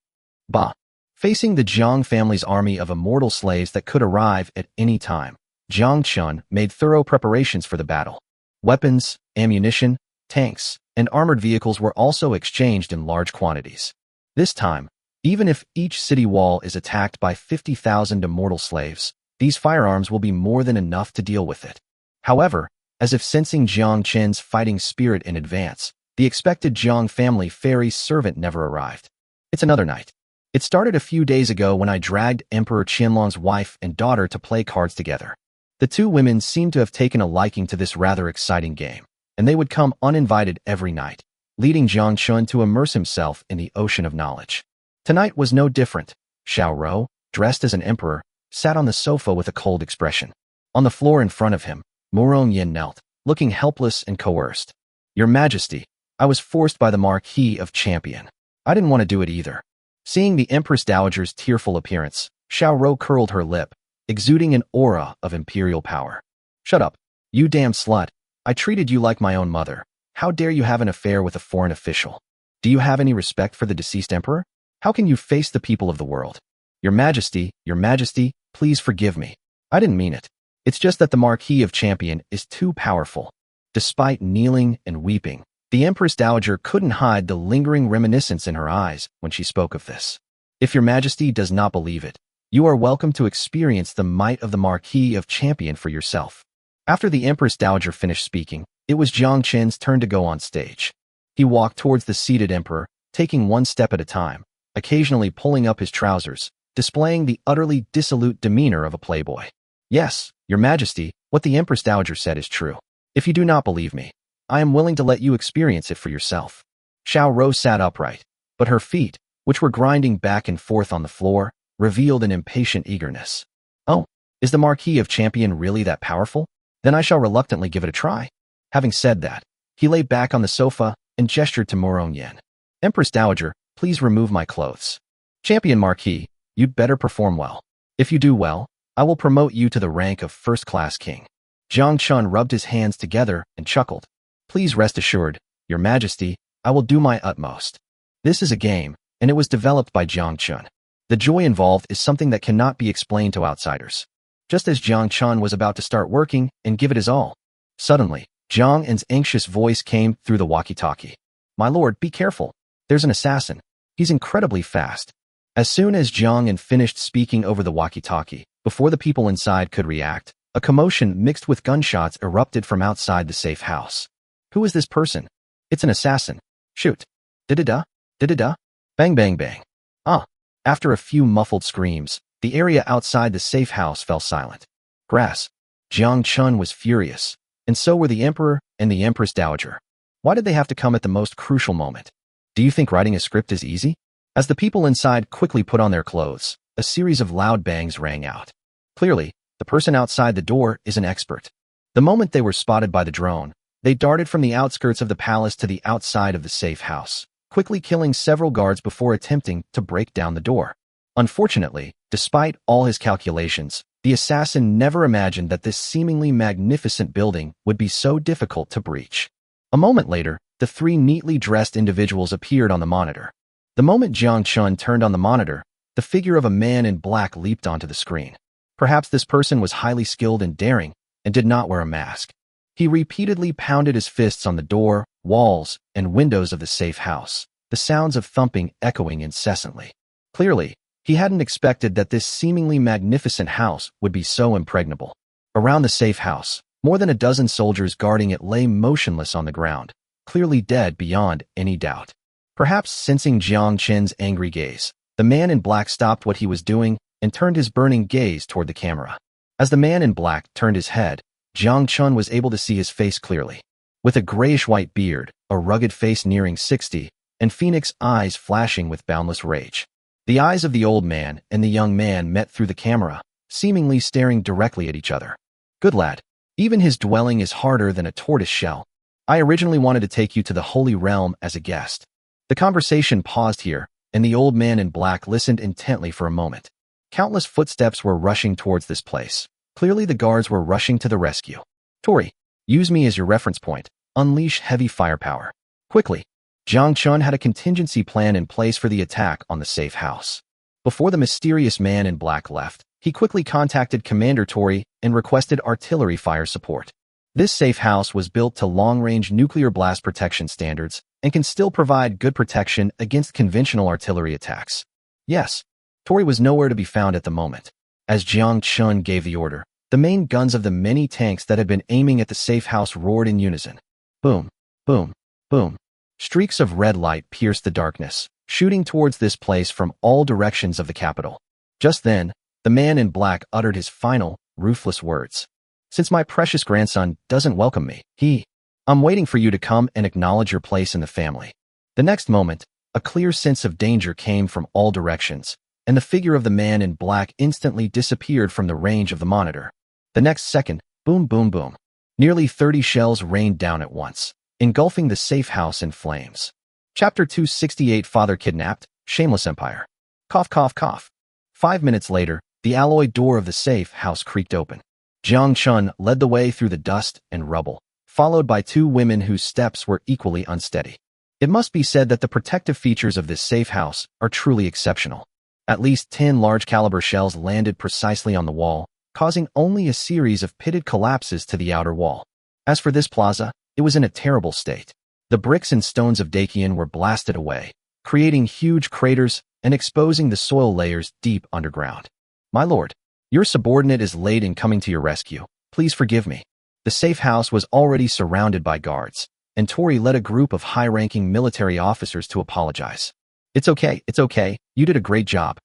Bah. Facing the Jiang family's army of immortal slaves that could arrive at any time, Jiang Chen made thorough preparations for the battle. Weapons, ammunition, tanks, and armored vehicles were also exchanged in large quantities. This time, even if each city wall is attacked by 50,000 immortal slaves, these firearms will be more than enough to deal with it. However, as if sensing Jiang Chen's fighting spirit in advance, the expected Jiang family fairy servant never arrived. It's another night. It started a few days ago when I dragged Emperor Qianlong's wife and daughter to play cards together. The two women seemed to have taken a liking to this rather exciting game, and they would come uninvited every night, leading Jiang Chen to immerse himself in the ocean of knowledge. Tonight was no different. Xiao, dressed as an emperor, sat on the sofa with a cold expression. On the floor in front of him, Murong knelt, looking helpless and coerced. Your Majesty, I was forced by the Marquis of Champion. I didn't want to do it either. Seeing the Empress Dowager's tearful appearance, Xiao curled her lip, exuding an aura of imperial power. Shut up, you damn slut. I treated you like my own mother. How dare you have an affair with a foreign official? Do you have any respect for the deceased emperor? How can you face the people of the world? Your Majesty, please forgive me. I didn't mean it. It's just that the Marquis of Champion is too powerful. Despite kneeling and weeping, the Empress Dowager couldn't hide the lingering reminiscence in her eyes when she spoke of this. If your Majesty does not believe it, you are welcome to experience the might of the Marquis of Champion for yourself. After the Empress Dowager finished speaking, it was Jiang Chen's turn to go on stage. He walked towards the seated emperor, taking one step at a time, occasionally pulling up his trousers, displaying the utterly dissolute demeanor of a playboy. Yes, your Majesty, what the Empress Dowager said is true. If you do not believe me, I am willing to let you experience it for yourself. Xiao sat upright, but her feet, which were grinding back and forth on the floor, revealed an impatient eagerness. Oh, is the Marquis of Champion really that powerful? Then I shall reluctantly give it a try. Having said that, he lay back on the sofa and gestured to Murong. Empress Dowager, please remove my clothes. Champion Marquis, you'd better perform well. If you do well, I will promote you to the rank of first-class king. Jiang Chen rubbed his hands together and chuckled. Please rest assured, your Majesty, I will do my utmost. This is a game, and it was developed by Jiang Chen. The joy involved is something that cannot be explained to outsiders. Just as Jiang Chen was about to start working and give it his all, suddenly, Jiang En's anxious voice came through the walkie-talkie. My lord, be careful. There's an assassin. He's incredibly fast. As soon as Jiang En finished speaking over the walkie-talkie, before the people inside could react, a commotion mixed with gunshots erupted from outside the safe house. Who is this person? It's an assassin. Shoot. Da-da-da, da-da-da, bang bang bang. After a few muffled screams, the area outside the safe house fell silent. Grass. Jiang Chen was furious, and so were the Emperor and the Empress Dowager. Why did they have to come at the most crucial moment? Do you think writing a script is easy? As the people inside quickly put on their clothes, a series of loud bangs rang out. Clearly, the person outside the door is an expert. The moment they were spotted by the drone, they darted from the outskirts of the palace to the outside of the safe house, quickly killing several guards before attempting to break down the door. Unfortunately, despite all his calculations, the assassin never imagined that this seemingly magnificent building would be so difficult to breach. A moment later, the three neatly dressed individuals appeared on the monitor. The moment Jiang Chen turned on the monitor, the figure of a man in black leaped onto the screen. Perhaps this person was highly skilled and daring, and did not wear a mask. He repeatedly pounded his fists on the door, walls, and windows of the safe house, the sounds of thumping echoing incessantly. Clearly, he hadn't expected that this seemingly magnificent house would be so impregnable. Around the safe house, more than a dozen soldiers guarding it lay motionless on the ground, clearly dead beyond any doubt. Perhaps sensing Jiang Chen's angry gaze, the man in black stopped what he was doing and turned his burning gaze toward the camera. As the man in black turned his head, Jiang Chen was able to see his face clearly. With a grayish-white beard, a rugged face nearing 60, and phoenix eyes flashing with boundless rage. The eyes of the old man and the young man met through the camera, seemingly staring directly at each other. Good lad. Even his dwelling is harder than a tortoise shell. I originally wanted to take you to the Holy Realm as a guest. The conversation paused here, and the old man in black listened intently for a moment. Countless footsteps were rushing towards this place. Clearly the guards were rushing to the rescue. Tori, use me as your reference point. Unleash heavy firepower. Quickly. Jiang Chen had a contingency plan in place for the attack on the safe house. Before the mysterious man in black left, he quickly contacted Commander Tori and requested artillery fire support. This safe house was built to long-range nuclear blast protection standards and can still provide good protection against conventional artillery attacks. Yes, Tori was nowhere to be found at the moment. As Jiang Chen gave the order, the main guns of the many tanks that had been aiming at the safe house roared in unison. Boom, boom, boom. Streaks of red light pierced the darkness, shooting towards this place from all directions of the capital. Just then, the man in black uttered his final, ruthless words. Since my precious grandson doesn't welcome me, I'm waiting for you to come and acknowledge your place in the family. The next moment, a clear sense of danger came from all directions, and the figure of the man in black instantly disappeared from the range of the monitor. The next second, boom, boom, boom. Nearly 30 shells rained down at once, engulfing the safe house in flames. Chapter 268 Father Kidnapped, Shameless Empire. Cough, cough, cough. 5 minutes later, the alloy door of the safe house creaked open. Jiang Chen led the way through the dust and rubble, followed by two women whose steps were equally unsteady. It must be said that the protective features of this safe house are truly exceptional. At least 10 large-caliber shells landed precisely on the wall, causing only a series of pitted collapses to the outer wall. As for this plaza, it was in a terrible state. The bricks and stones of Dengyun were blasted away, creating huge craters and exposing the soil layers deep underground. My lord, your subordinate is late in coming to your rescue. Please forgive me. The safe house was already surrounded by guards, and Tori led a group of high-ranking military officers to apologize. It's okay, you did a great job.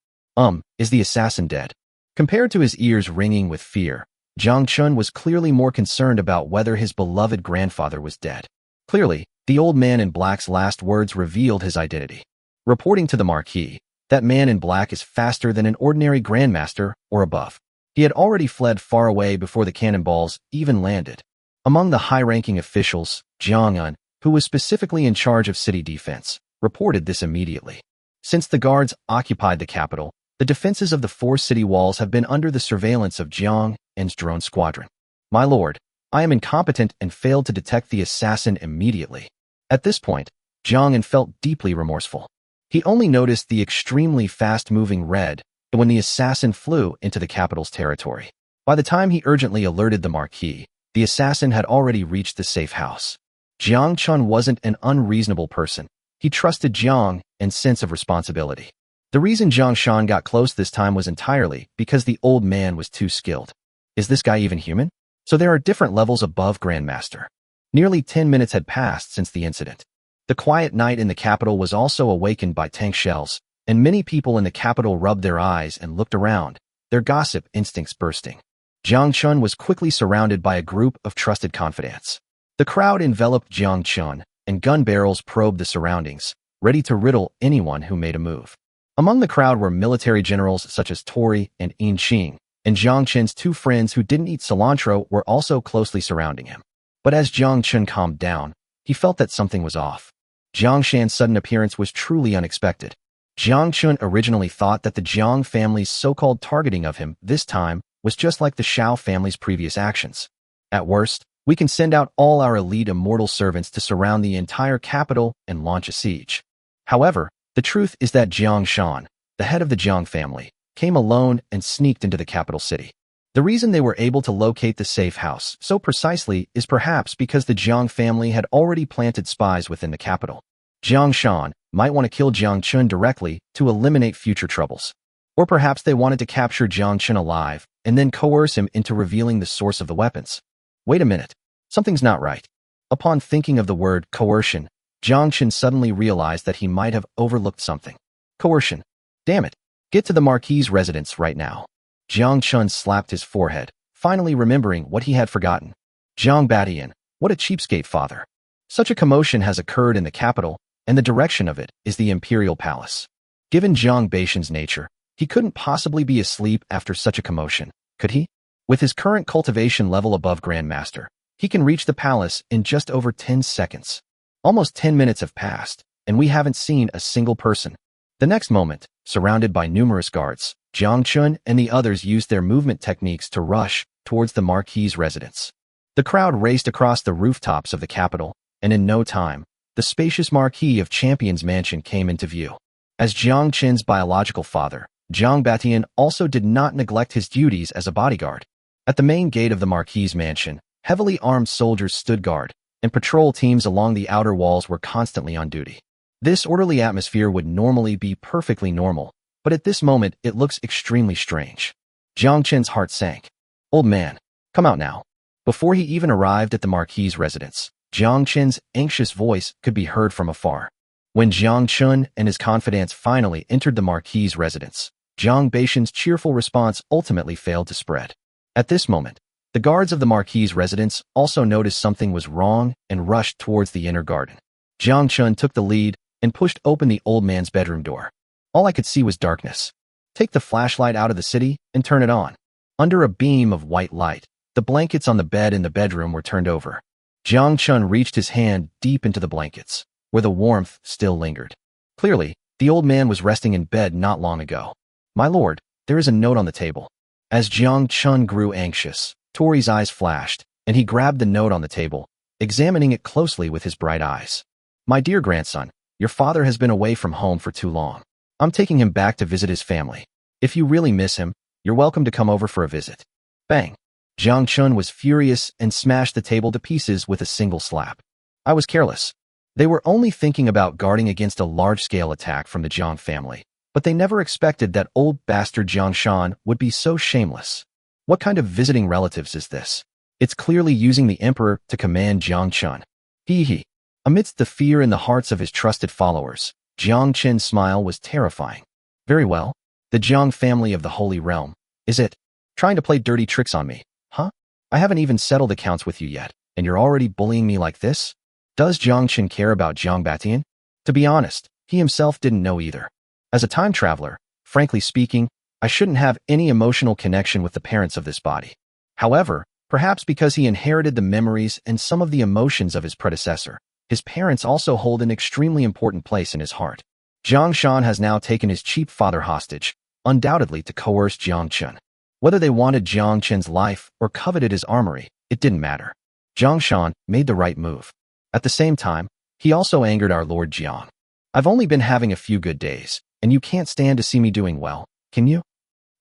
Is the assassin dead? Compared to his ears ringing with fear, Jiang Chen was clearly more concerned about whether his beloved grandfather was dead. Clearly, the old man in black's last words revealed his identity. Reporting to the Marquis, that man in black is faster than an ordinary grandmaster or above. He had already fled far away before the cannonballs even landed. Among the high-ranking officials, Jiang Chen, who was specifically in charge of city defense, reported this immediately. Since the guards occupied the capital, the defenses of the 4 city walls have been under the surveillance of Jiang Chen's drone squadron. My lord, I am incompetent and failed to detect the assassin immediately. At this point, Jiang Chen felt deeply remorseful. He only noticed the extremely fast-moving red when the assassin flew into the capital's territory. By the time he urgently alerted the Marquis, the assassin had already reached the safe house. Jiang Chen wasn't an unreasonable person. He trusted Jiang Chen's sense of responsibility. The reason Jiang Chen got close this time was entirely because the old man was too skilled. Is this guy even human? So there are different levels above Grandmaster. Nearly 10 minutes had passed since the incident. The quiet night in the capital was also awakened by tank shells, and many people in the capital rubbed their eyes and looked around, their gossip instincts bursting. Jiang Chen was quickly surrounded by a group of trusted confidants. The crowd enveloped Jiang Chen, and gun barrels probed the surroundings, ready to riddle anyone who made a move. Among the crowd were military generals such as Tori and Yin Qing, and Jiang Chen's 2 friends who didn't eat cilantro were also closely surrounding him. But as Jiang Chen calmed down, he felt that something was off. Jiang Shan's sudden appearance was truly unexpected. Jiang Chen originally thought that the Jiang family's so-called targeting of him this time was just like the Xiao family's previous actions. At worst, we can send out all our elite immortal servants to surround the entire capital and launch a siege. However, the truth is that Jiang Shan, the head of the Jiang family, came alone and sneaked into the capital city. The reason they were able to locate the safe house so precisely is perhaps because the Jiang family had already planted spies within the capital. Jiang Shan might want to kill Jiang Chen directly to eliminate future troubles. Or perhaps they wanted to capture Jiang Chen alive and then coerce him into revealing the source of the weapons. Wait a minute. Something's not right. Upon thinking of the word coercion, Jiang Chen suddenly realized that he might have overlooked something. Coercion. Damn it. Get to the Marquis's residence right now. Jiang Chen slapped his forehead, finally remembering what he had forgotten. Jiang Batian, what a cheapskate father. Such a commotion has occurred in the capital, and the direction of it is the imperial palace. Given Jiang Batian's nature, he couldn't possibly be asleep after such a commotion, could he? With his current cultivation level above Grandmaster, he can reach the palace in just over 10 seconds. Almost 10 minutes have passed, and we haven't seen a single person. The next moment, surrounded by numerous guards, Jiang Chen and the others used their movement techniques to rush towards the Marquis's residence. The crowd raced across the rooftops of the capital, and in no time, the spacious Marquis of Champion's mansion came into view. As Jiang Chen's biological father, Jiang Batian also did not neglect his duties as a bodyguard. At the main gate of the Marquis's mansion, heavily armed soldiers stood guard, and patrol teams along the outer walls were constantly on duty. This orderly atmosphere would normally be perfectly normal, but at this moment it looks extremely strange. Jiang Chen's heart sank. Old man, come out now. Before he even arrived at the Marquis's residence, Jiang Chen's anxious voice could be heard from afar. When Jiang Chen and his confidants finally entered the Marquis's residence, Jiang Batian's cheerful response ultimately failed to spread. At this moment, the guards of the Marquis's residence also noticed something was wrong and rushed towards the inner garden. Jiang Chen took the lead and pushed open the old man's bedroom door. All I could see was darkness. Take the flashlight out of the city and turn it on. Under a beam of white light, the blankets on the bed in the bedroom were turned over. Jiang Chen reached his hand deep into the blankets, where the warmth still lingered. Clearly, the old man was resting in bed not long ago. My lord, there is a note on the table. As Jiang Chen grew anxious, Tori's eyes flashed, and he grabbed the note on the table, examining it closely with his bright eyes. My dear grandson, your father has been away from home for too long. I'm taking him back to visit his family. If you really miss him, you're welcome to come over for a visit. Bang! Jiang Chen was furious and smashed the table to pieces with a single slap. I was careless. They were only thinking about guarding against a large-scale attack from the Jiang family, but they never expected that old bastard Jiang Shan would be so shameless. What kind of visiting relatives is this? It's clearly using the emperor to command Jiang Chen. Hee. Amidst the fear in the hearts of his trusted followers, Jiang Chen's smile was terrifying. Very well. The Jiang family of the Holy Realm, is it? Trying to play dirty tricks on me, huh? I haven't even settled accounts with you yet, and you're already bullying me like this? Does Jiang Chen care about Jiang Batian? To be honest, he himself didn't know either. As a time traveler, frankly speaking, I shouldn't have any emotional connection with the parents of this body. However, perhaps because he inherited the memories and some of the emotions of his predecessor, his parents also hold an extremely important place in his heart. Jiang Shan has now taken his cheap father hostage, undoubtedly to coerce Jiang Chen. Whether they wanted Jiang Chen's life or coveted his armory, it didn't matter. Jiang Shan made the right move. At the same time, he also angered our Lord Jiang. I've only been having a few good days, and you can't stand to see me doing well, can you?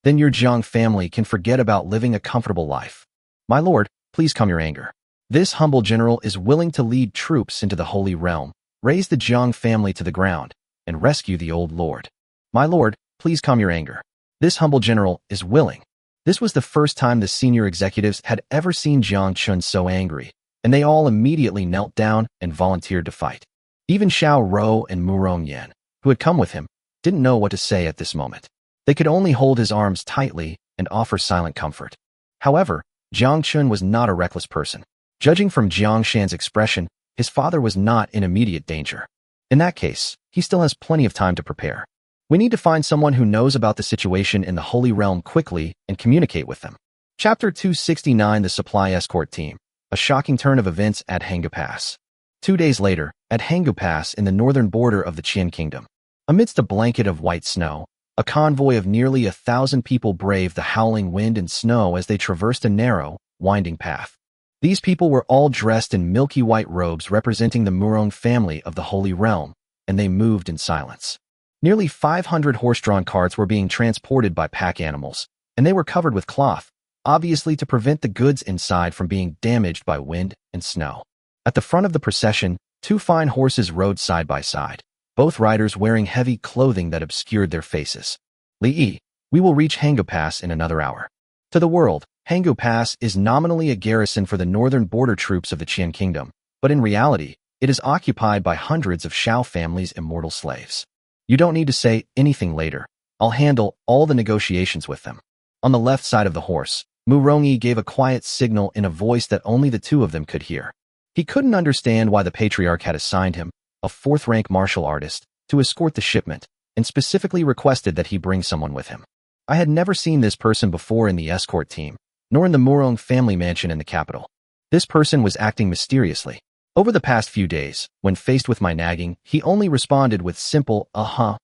Then your Jiang family can forget about living a comfortable life. My lord, please calm your anger. This humble general is willing to lead troops into the Holy Realm, raise the Jiang family to the ground, and rescue the old lord. My lord, please calm your anger. This humble general is willing. This was the first time the senior executives had ever seen Jiang Chen so angry, and they all immediately knelt down and volunteered to fight. Even Xiao Rou and Murong, who had come with him, didn't know what to say at this moment. They could only hold his arms tightly and offer silent comfort. However, Jiang Chen was not a reckless person. Judging from Jiang Shan's expression, his father was not in immediate danger. In that case, he still has plenty of time to prepare. We need to find someone who knows about the situation in the Holy Realm quickly and communicate with them. Chapter 269, The Supply Escort Team. A shocking turn of events at Hangu Pass. 2 days later, at Hangu Pass in the northern border of the Qian Kingdom. Amidst a blanket of white snow, a convoy of nearly 1,000 people braved the howling wind and snow as they traversed a narrow, winding path. These people were all dressed in milky white robes representing the Murong family of the Holy Realm, and they moved in silence. Nearly 500 horse-drawn carts were being transported by pack animals, and they were covered with cloth, obviously to prevent the goods inside from being damaged by wind and snow. At the front of the procession, 2 fine horses rode side by side, both riders wearing heavy clothing that obscured their faces. Li, we will reach Hangu Pass in another hour. To the world, Hangu Pass is nominally a garrison for the northern border troops of the Qian Kingdom, but in reality, it is occupied by hundreds of Xiao family's immortal slaves. You don't need to say anything later. I'll handle all the negotiations with them. On the left side of the horse, Murong gave a quiet signal in a voice that only the two of them could hear. He couldn't understand why the patriarch had assigned him, a fourth-rank martial artist, to escort the shipment, and specifically requested that he bring someone with him. I had never seen this person before in the escort team, nor in the Murong family mansion in the capital. This person was acting mysteriously. Over the past few days, when faced with my nagging, he only responded with simple uh-huh,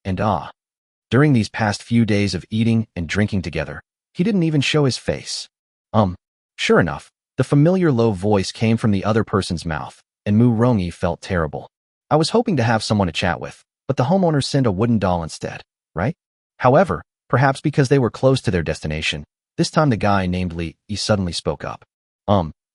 and ah. During these past few days of eating and drinking together, he didn't even show his face. Sure enough, the familiar low voice came from the other person's mouth, and Murong felt terrible. I was hoping to have someone to chat with, but the homeowners sent a wooden doll instead, right? However, perhaps because they were close to their destination, this time the guy named Li suddenly spoke up.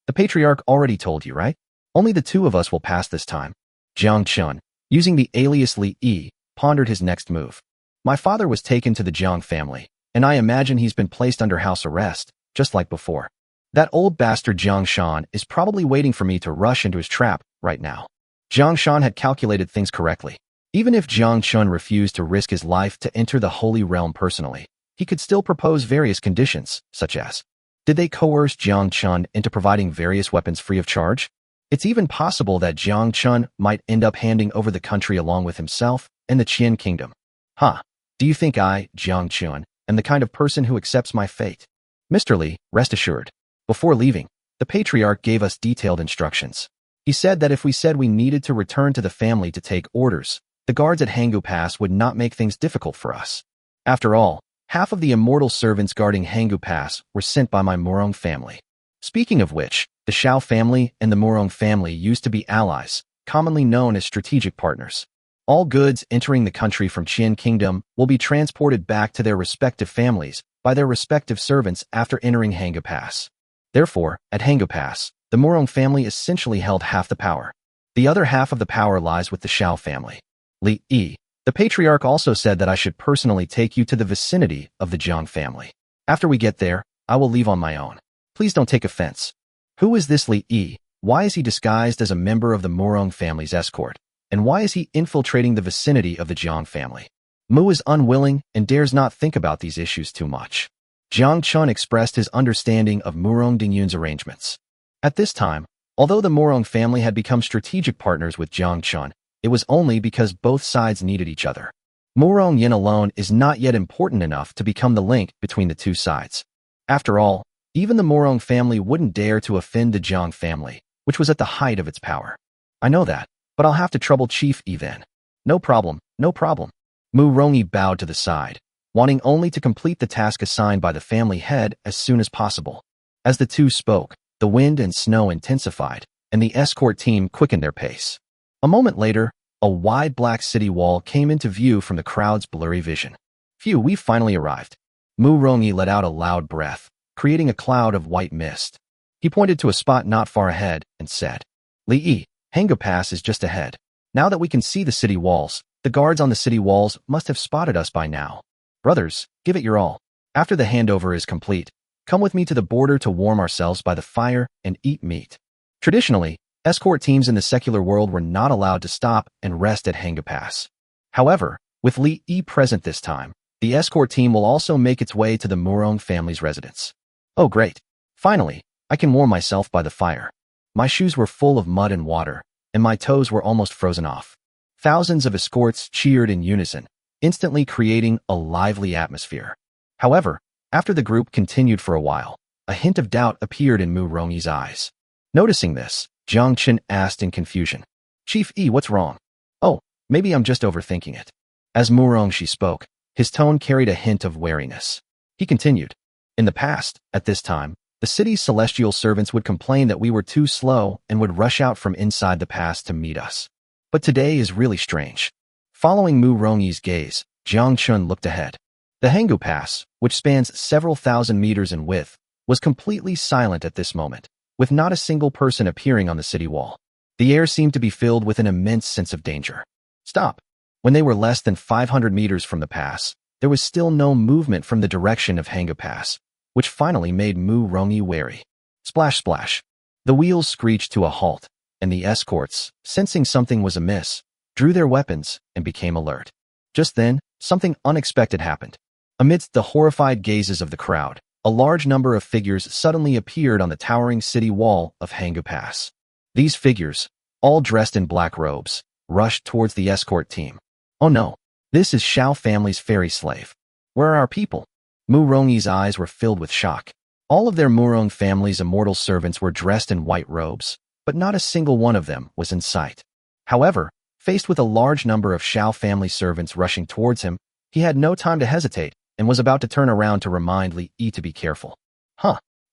The patriarch already told you, right? Only the two of us will pass this time. Jiang Chen, using the alias Li, pondered his next move. My father was taken to the Jiang family, and I imagine he's been placed under house arrest, just like before. That old bastard Jiang Shan is probably waiting for me to rush into his trap right now. Jiang Shan had calculated things correctly. Even if Jiang Chen refused to risk his life to enter the Holy Realm personally, he could still propose various conditions, such as, did they coerce Jiang Chen into providing various weapons free of charge? It's even possible that Jiang Chen might end up handing over the country along with himself and the Qian kingdom. Do you think I, Jiang Chen, am the kind of person who accepts my fate? Mr. Li, rest assured. Before leaving, the patriarch gave us detailed instructions. He said that if we said we needed to return to the family to take orders, the guards at Hangu Pass would not make things difficult for us. After all, half of the immortal servants guarding Hangu Pass were sent by my Murong family. Speaking of which, the Xiao family and the Murong family used to be allies, commonly known as strategic partners. All goods entering the country from Qian Kingdom will be transported back to their respective families by their respective servants after entering Hangu Pass. Therefore, at Hangu Pass, the Murong family essentially held half the power. The other half of the power lies with the Xiao family. Li, the patriarch also said that I should personally take you to the vicinity of the Jiang family. After we get there, I will leave on my own. Please don't take offense. Who is this Li? Why is he disguised as a member of the Murong family's escort? And why is he infiltrating the vicinity of the Jiang family? Mu is unwilling and dares not think about these issues too much. Jiang Chen expressed his understanding of Murong Dengyun's arrangements. At this time, although the Murong family had become strategic partners with Jiang Chen, it was only because both sides needed each other. Murong Yin alone is not yet important enough to become the link between the two sides. After all, even the Murong family wouldn't dare to offend the Jiang family, which was at the height of its power. I know that, but I'll have to trouble Chief Yi then. No problem. Murong bowed to the side, wanting only to complete the task assigned by the family head as soon as possible. As the two spoke, the wind and snow intensified, and the escort team quickened their pace. A moment later, a wide black city wall came into view from the crowd's blurry vision. Phew, we've finally arrived. Murong let out a loud breath, creating a cloud of white mist. He pointed to a spot not far ahead and said, Li, Hangu Pass is just ahead. Now that we can see the city walls, the guards on the city walls must have spotted us by now. Brothers, give it your all. After the handover is complete, come with me to the border to warm ourselves by the fire and eat meat. Traditionally, escort teams in the secular world were not allowed to stop and rest at Hangu Pass. However, with Li present this time, the escort team will also make its way to the Murong family's residence. Oh great! Finally, I can warm myself by the fire. My shoes were full of mud and water, and my toes were almost frozen off. Thousands of escorts cheered in unison, instantly creating a lively atmosphere. However, after the group continued for a while, a hint of doubt appeared in Murong's eyes. Noticing this, Jiang Chen asked in confusion, Chief Yi, what's wrong? Oh, maybe I'm just overthinking it. As Murong spoke, his tone carried a hint of wariness. He continued, in the past, at this time, the city's celestial servants would complain that we were too slow and would rush out from inside the pass to meet us. But today is really strange. Following Murong's gaze, Jiang Chen looked ahead. The Hangu Pass, which spans several thousand meters in width, was completely silent at this moment, with not a single person appearing on the city wall. The air seemed to be filled with an immense sense of danger. Stop! When they were less than 500 meters from the pass, there was still no movement from the direction of Hangu Pass, which finally made Murong wary. Splash, splash. The wheels screeched to a halt, and the escorts, sensing something was amiss, drew their weapons and became alert. Just then, something unexpected happened. Amidst the horrified gazes of the crowd, a large number of figures suddenly appeared on the towering city wall of Hangu Pass. These figures, all dressed in black robes, rushed towards the escort team. Oh no, this is Xiao family's fairy slave. Where are our people? Murong's eyes were filled with shock. All of their Murong family's immortal servants were dressed in white robes, but not a single one of them was in sight. However, faced with a large number of Xiao family servants rushing towards him, he had no time to hesitate and was about to turn around to remind Li Yi to be careful.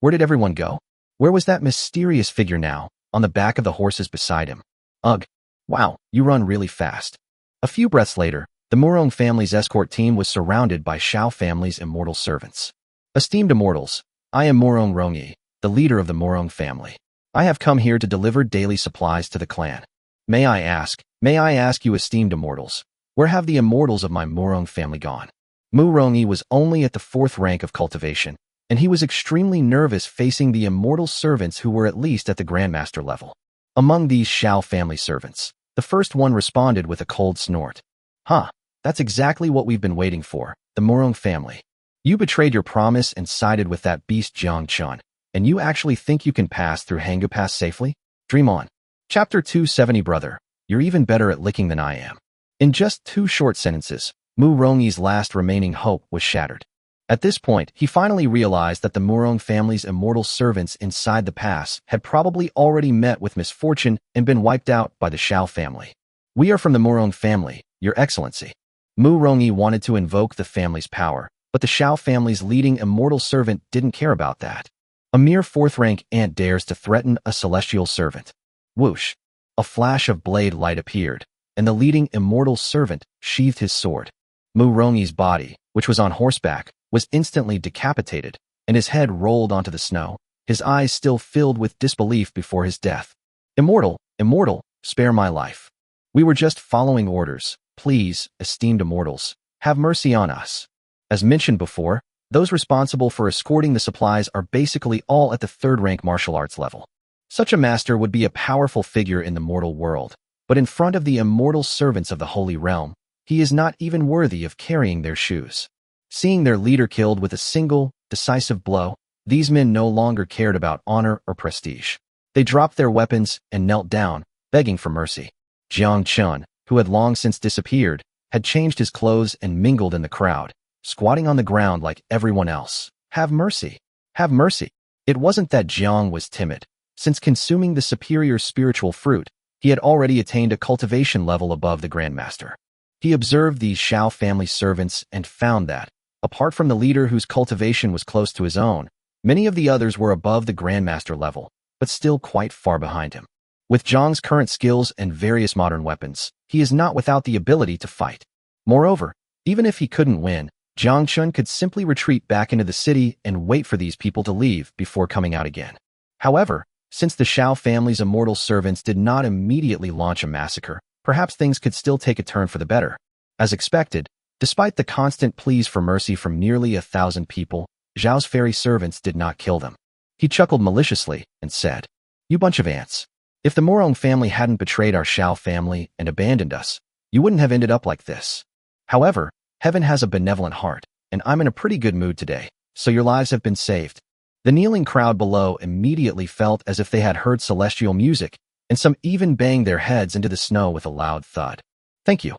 Where did everyone go? Where was that mysterious figure now, on the back of the horses beside him? Ugh, wow, you run really fast. A few breaths later, the Murong family's escort team was surrounded by Xiao family's immortal servants. Esteemed immortals, I am Murong Rongyi, the leader of the Murong family. I have come here to deliver daily supplies to the clan. May I ask you esteemed immortals, where have the immortals of my Murong family gone? Murongyi was only at the 4th rank of cultivation, and he was extremely nervous facing the immortal servants who were at least at the Grandmaster level. Among these Xiao family servants, the first one responded with a cold snort. That's exactly what we've been waiting for, the Murong family. You betrayed your promise and sided with that beast Jiang Chen, and you actually think you can pass through Hangu Pass safely? Dream on. Chapter 270 Brother, you're even better at licking than I am. In just 2 short sentences, Murongyi's last remaining hope was shattered. At this point, he finally realized that the Murong family's immortal servants inside the pass had probably already met with misfortune and been wiped out by the Xiao family. We are from the Murong family, Your Excellency. Murongyi wanted to invoke the family's power, but the Xiao family's leading immortal servant didn't care about that. A mere 4th-rank ant dares to threaten a celestial servant. Whoosh! A flash of blade light appeared, and the leading immortal servant sheathed his sword. Murongyi's body, which was on horseback, was instantly decapitated, and his head rolled onto the snow, his eyes still filled with disbelief before his death. Immortal, spare my life. We were just following orders. Please, esteemed immortals, have mercy on us. As mentioned before, those responsible for escorting the supplies are basically all at the 3rd-rank martial arts level. Such a master would be a powerful figure in the mortal world, but in front of the immortal servants of the Holy Realm, he is not even worthy of carrying their shoes. Seeing their leader killed with a single, decisive blow, these men no longer cared about honor or prestige. They dropped their weapons and knelt down, begging for mercy. Jiang Chen, who had long since disappeared, had changed his clothes and mingled in the crowd, squatting on the ground like everyone else. Have mercy. Have mercy. It wasn't that Jiang was timid. Since consuming the superior spiritual fruit, he had already attained a cultivation level above the Grandmaster. He observed these Xiao family servants and found that, apart from the leader whose cultivation was close to his own, many of the others were above the Grandmaster level, but still quite far behind him. With Jiang's current skills and various modern weapons, he is not without the ability to fight. Moreover, even if he couldn't win, Jiang Chen could simply retreat back into the city and wait for these people to leave before coming out again. However, since the Xiao family's immortal servants did not immediately launch a massacre, perhaps things could still take a turn for the better. As expected, despite the constant pleas for mercy from nearly 1,000 people, Zhao's fairy servants did not kill them. He chuckled maliciously and said, "You bunch of ants. If the Murong family hadn't betrayed our Xiao family and abandoned us, you wouldn't have ended up like this. However, heaven has a benevolent heart, and I'm in a pretty good mood today, so your lives have been saved." The kneeling crowd below immediately felt as if they had heard celestial music, and some even banged their heads into the snow with a loud thud. Thank you,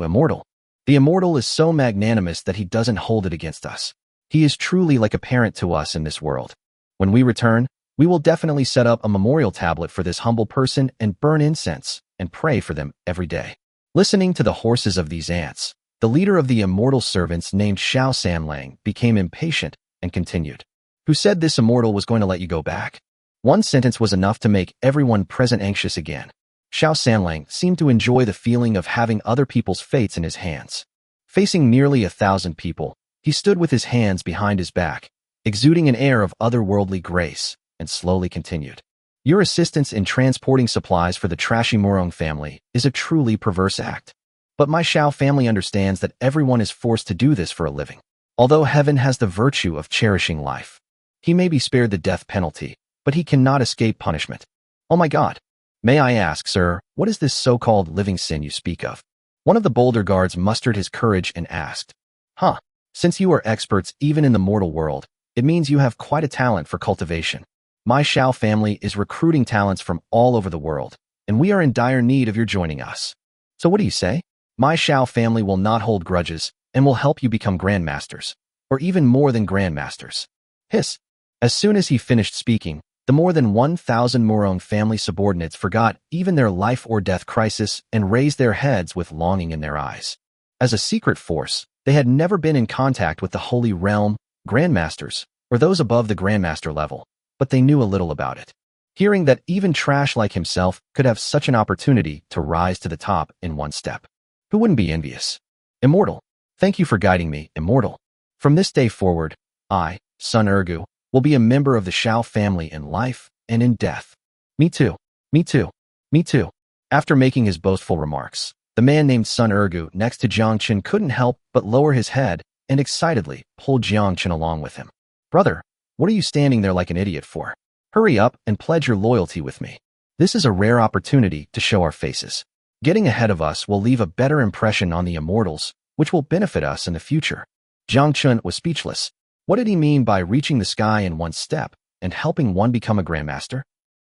immortal. The immortal is so magnanimous that he doesn't hold it against us. He is truly like a parent to us in this world. When we return, we will definitely set up a memorial tablet for this humble person and burn incense and pray for them every day. Listening to the horses of these ants, the leader of the immortal servants named Xiao Sanlang became impatient and continued. Who said this immortal was going to let you go back? One sentence was enough to make everyone present anxious again. Xiao Sanlang seemed to enjoy the feeling of having other people's fates in his hands. Facing nearly 1,000 people, he stood with his hands behind his back, exuding an air of otherworldly grace, and slowly continued. Your assistance in transporting supplies for the trashy Murong family is a truly perverse act. But my Xiao family understands that everyone is forced to do this for a living. Although heaven has the virtue of cherishing life, he may be spared the death penalty, but he cannot escape punishment. Oh my God. May I ask, sir, what is this so-called living sin you speak of? One of the bolder guards mustered his courage and asked. Huh. Since you are experts even in the mortal world, it means you have quite a talent for cultivation. My Xiao family is recruiting talents from all over the world, and we are in dire need of your joining us. So what do you say? My Xiao family will not hold grudges and will help you become grandmasters, or even more than grandmasters. Hiss. As soon as he finished speaking, the more than 1,000 Murong family subordinates forgot even their life or death crisis and raised their heads with longing in their eyes. As a secret force, they had never been in contact with the Holy Realm, grandmasters, or those above the grandmaster level, but they knew a little about it. Hearing that even trash like himself could have such an opportunity to rise to the top in one step. Who wouldn't be envious? Immortal. Thank you for guiding me, Immortal. From this day forward, I, Sun Ergu, will be a member of the Xiao family in life and in death. Me too. Me too. Me too. After making his boastful remarks, the man named Sun Ergu next to Jiang Chen couldn't help but lower his head and excitedly pulled Jiang Chen along with him. Brother, what are you standing there like an idiot for? Hurry up and pledge your loyalty with me. This is a rare opportunity to show our faces. Getting ahead of us will leave a better impression on the immortals, which will benefit us in the future. Jiang Chen was speechless. What did he mean by reaching the sky in one step and helping one become a grandmaster?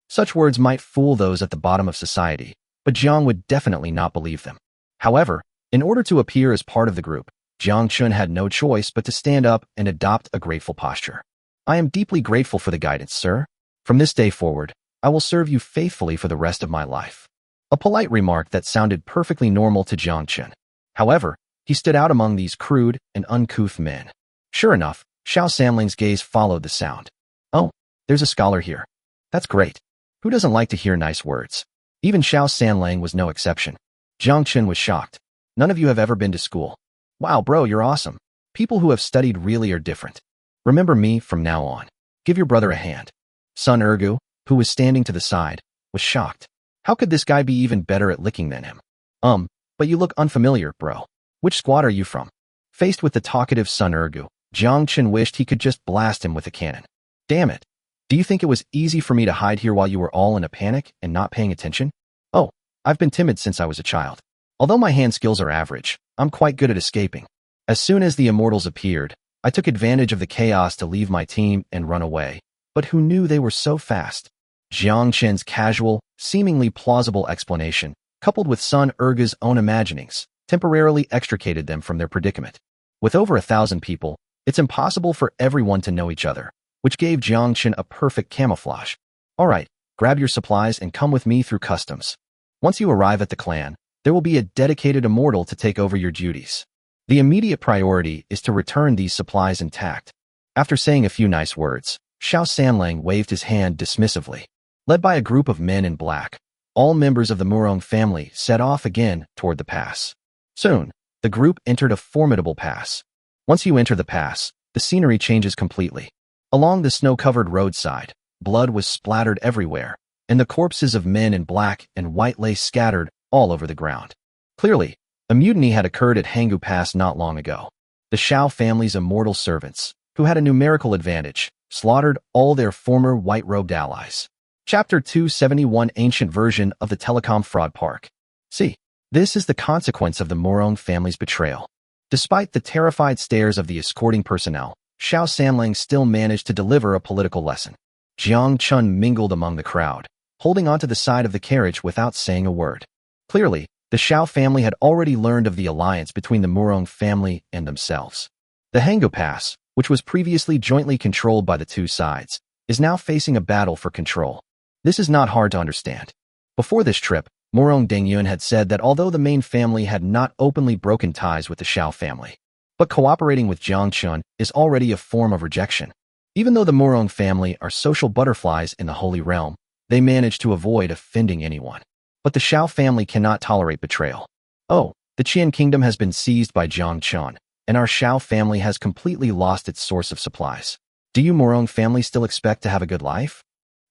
Such words might fool those at the bottom of society, but Jiang would definitely not believe them. However, in order to appear as part of the group, Jiang Chen had no choice but to stand up and adopt a grateful posture. I am deeply grateful for the guidance, sir. From this day forward, I will serve you faithfully for the rest of my life. A polite remark that sounded perfectly normal to Jiang Chen. However, he stood out among these crude and uncouth men. Sure enough, Xiao Sanling's gaze followed the sound. Oh, there's a scholar here. That's great. Who doesn't like to hear nice words? Even Xiao Sanlang was no exception. Jiang Chen was shocked. None of you have ever been to school. Wow, bro, you're awesome. People who have studied really are different. Remember me from now on. Give your brother a hand. Sun Ergu, who was standing to the side, was shocked. How could this guy be even better at licking than him? But you look unfamiliar, bro. Which squad are you from? Faced with the talkative Sun Ergu, Jiang Chen wished he could just blast him with a cannon. Damn it. Do you think it was easy for me to hide here while you were all in a panic and not paying attention? Oh, I've been timid since I was a child. Although my hand skills are average, I'm quite good at escaping. As soon as the immortals appeared, I took advantage of the chaos to leave my team and run away. But who knew they were so fast? Jiang Chen's casual, seemingly plausible explanation, coupled with Sun Ergu's own imaginings, temporarily extricated them from their predicament. With over 1,000 people, it's impossible for everyone to know each other, which gave Jiang Chen a perfect camouflage. All right, grab your supplies and come with me through customs. Once you arrive at the clan, there will be a dedicated immortal to take over your duties. The immediate priority is to return these supplies intact. After saying a few nice words, Xiao Sanlang waved his hand dismissively. Led by a group of men in black, all members of the Murong family set off again toward the pass. Soon, the group entered a formidable pass. Once you enter the pass, the scenery changes completely. Along the snow-covered roadside, blood was splattered everywhere, and the corpses of men in black and white lay scattered all over the ground. Clearly, a mutiny had occurred at Hangu Pass not long ago. The Xiao family's immortal servants, who had a numerical advantage, slaughtered all their former white-robed allies. Chapter 271 Ancient Version of the Telecom Fraud Park. See, this is the consequence of the Murong family's betrayal. Despite the terrified stares of the escorting personnel, Xiao Sanlang still managed to deliver a political lesson. Jiang Chen mingled among the crowd, holding onto the side of the carriage without saying a word. Clearly, the Xiao family had already learned of the alliance between the Murong family and themselves. The Hangu Pass, which was previously jointly controlled by the two sides, is now facing a battle for control. This is not hard to understand. Before this trip, Murong Dengyun had said that although the main family had not openly broken ties with the Xiao family, but cooperating with Jiang Chen is already a form of rejection. Even though the Murong family are social butterflies in the Holy Realm, they manage to avoid offending anyone. But the Xiao family cannot tolerate betrayal. Oh, the Qian kingdom has been seized by Jiang Chen, and our Xiao family has completely lost its source of supplies. Do you Murong family still expect to have a good life?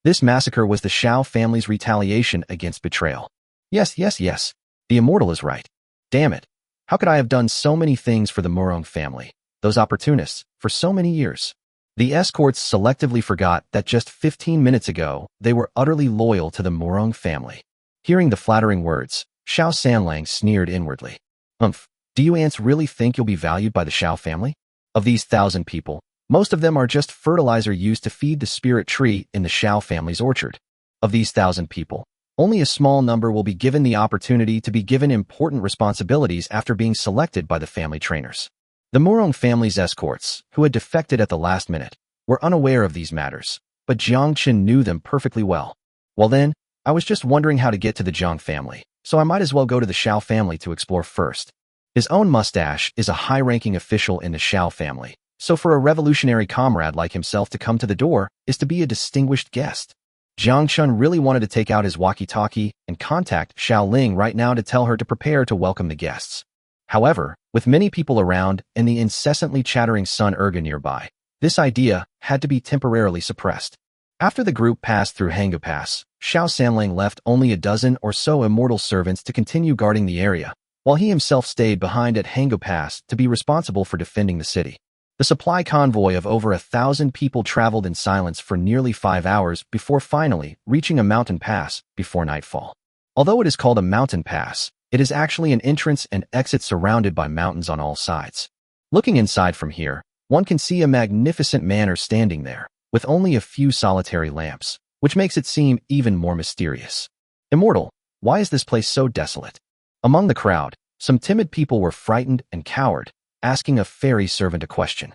This massacre was the Xiao family's retaliation against betrayal. Yes, the immortal is right. Damn it. How could I have done so many things for the Murong family, those opportunists, for so many years? The escorts selectively forgot that just 15 minutes ago, they were utterly loyal to the Murong family. Hearing the flattering words, Xiao Sanlang sneered inwardly. Do you ants really think you'll be valued by the Xiao family? Of these 1,000 people, most of them are just fertilizer used to feed the spirit tree in the Xiao family's orchard. Of these 1,000 people, only a small number will be given the opportunity to be given important responsibilities after being selected by the family trainers. The Murong family's escorts, who had defected at the last minute, were unaware of these matters, but Jiang Chen knew them perfectly well. Well then, I was just wondering how to get to the Jiang family, so I might as well go to the Xiao family to explore first. His own mustache is a high-ranking official in the Xiao family, so for a revolutionary comrade like himself to come to the door is to be a distinguished guest. Jiang Chen really wanted to take out his walkie-talkie and contact Xiao Ling right now to tell her to prepare to welcome the guests. However, with many people around and the incessantly chattering Sun Erga nearby, this idea had to be temporarily suppressed. After the group passed through Hangu Pass, Xiao Sanlang left only a dozen or so immortal servants to continue guarding the area, while he himself stayed behind at Hangu Pass to be responsible for defending the city. The supply convoy of over 1,000 people traveled in silence for nearly 5 hours before finally reaching a mountain pass before nightfall. Although it is called a mountain pass, it is actually an entrance and exit surrounded by mountains on all sides. Looking inside from here, one can see a magnificent manor standing there, with only a few solitary lamps, which makes it seem even more mysterious. Immortal, why is this place so desolate? Among the crowd, some timid people were frightened and coward, asking a fairy servant a question.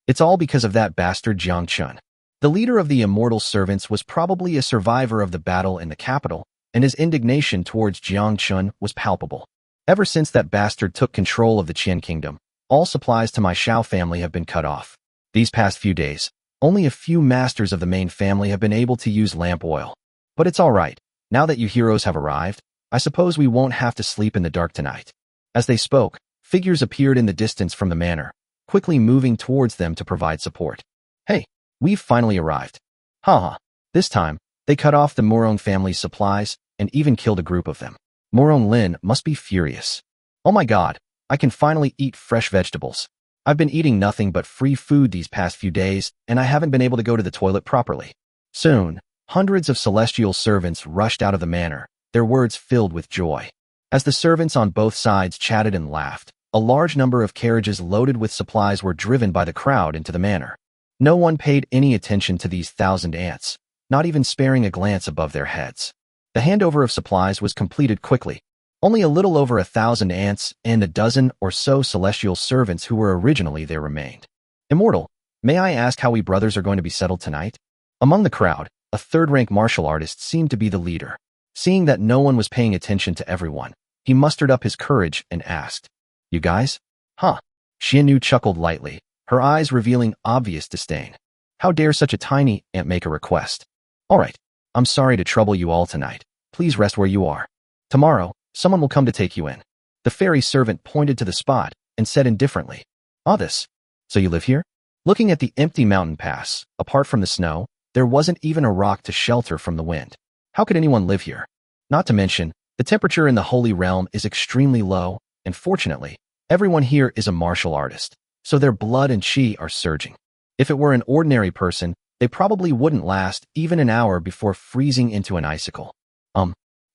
It's all because of that bastard Jiang Chen. The leader of the immortal servants was probably a survivor of the battle in the capital, and his indignation towards Jiang Chen was palpable. Ever since that bastard took control of the Qian kingdom, all supplies to my Xiao family have been cut off. These past few days, only a few masters of the main family have been able to use lamp oil. But it's all right. Now that you heroes have arrived, I suppose we won't have to sleep in the dark tonight. As they spoke, figures appeared in the distance from the manor, quickly moving towards them to provide support. Hey, we've finally arrived. Haha. This time, they cut off the Murong family's supplies and even killed a group of them. Murong Lin must be furious. Oh my god, I can finally eat fresh vegetables. I've been eating nothing but free food these past few days, and I haven't been able to go to the toilet properly. Soon, hundreds of celestial servants rushed out of the manor, their words filled with joy. As the servants on both sides chatted and laughed, a large number of carriages loaded with supplies were driven by the crowd into the manor. No one paid any attention to these 1,000 ants, not even sparing a glance above their heads. The handover of supplies was completed quickly. Only a little over 1,000 ants and a dozen or so celestial servants who were originally there remained. Immortal, may I ask how we brothers are going to be settled tonight? Among the crowd, a third-rank martial artist seemed to be the leader. Seeing that no one was paying attention to everyone, he mustered up his courage and asked, "You guys?" "Huh." Xianyu chuckled lightly, her eyes revealing obvious disdain. How dare such a tiny ant make a request? All right, I'm sorry to trouble you all tonight. Please rest where you are. Tomorrow, someone will come to take you in. The fairy servant pointed to the spot and said indifferently, this. So you live here? Looking at the empty mountain pass, apart from the snow, there wasn't even a rock to shelter from the wind. How could anyone live here? Not to mention, the temperature in the Holy Realm is extremely low, and fortunately, everyone here is a martial artist, so their blood and qi are surging. If it were an ordinary person, they probably wouldn't last even an hour before freezing into an icicle.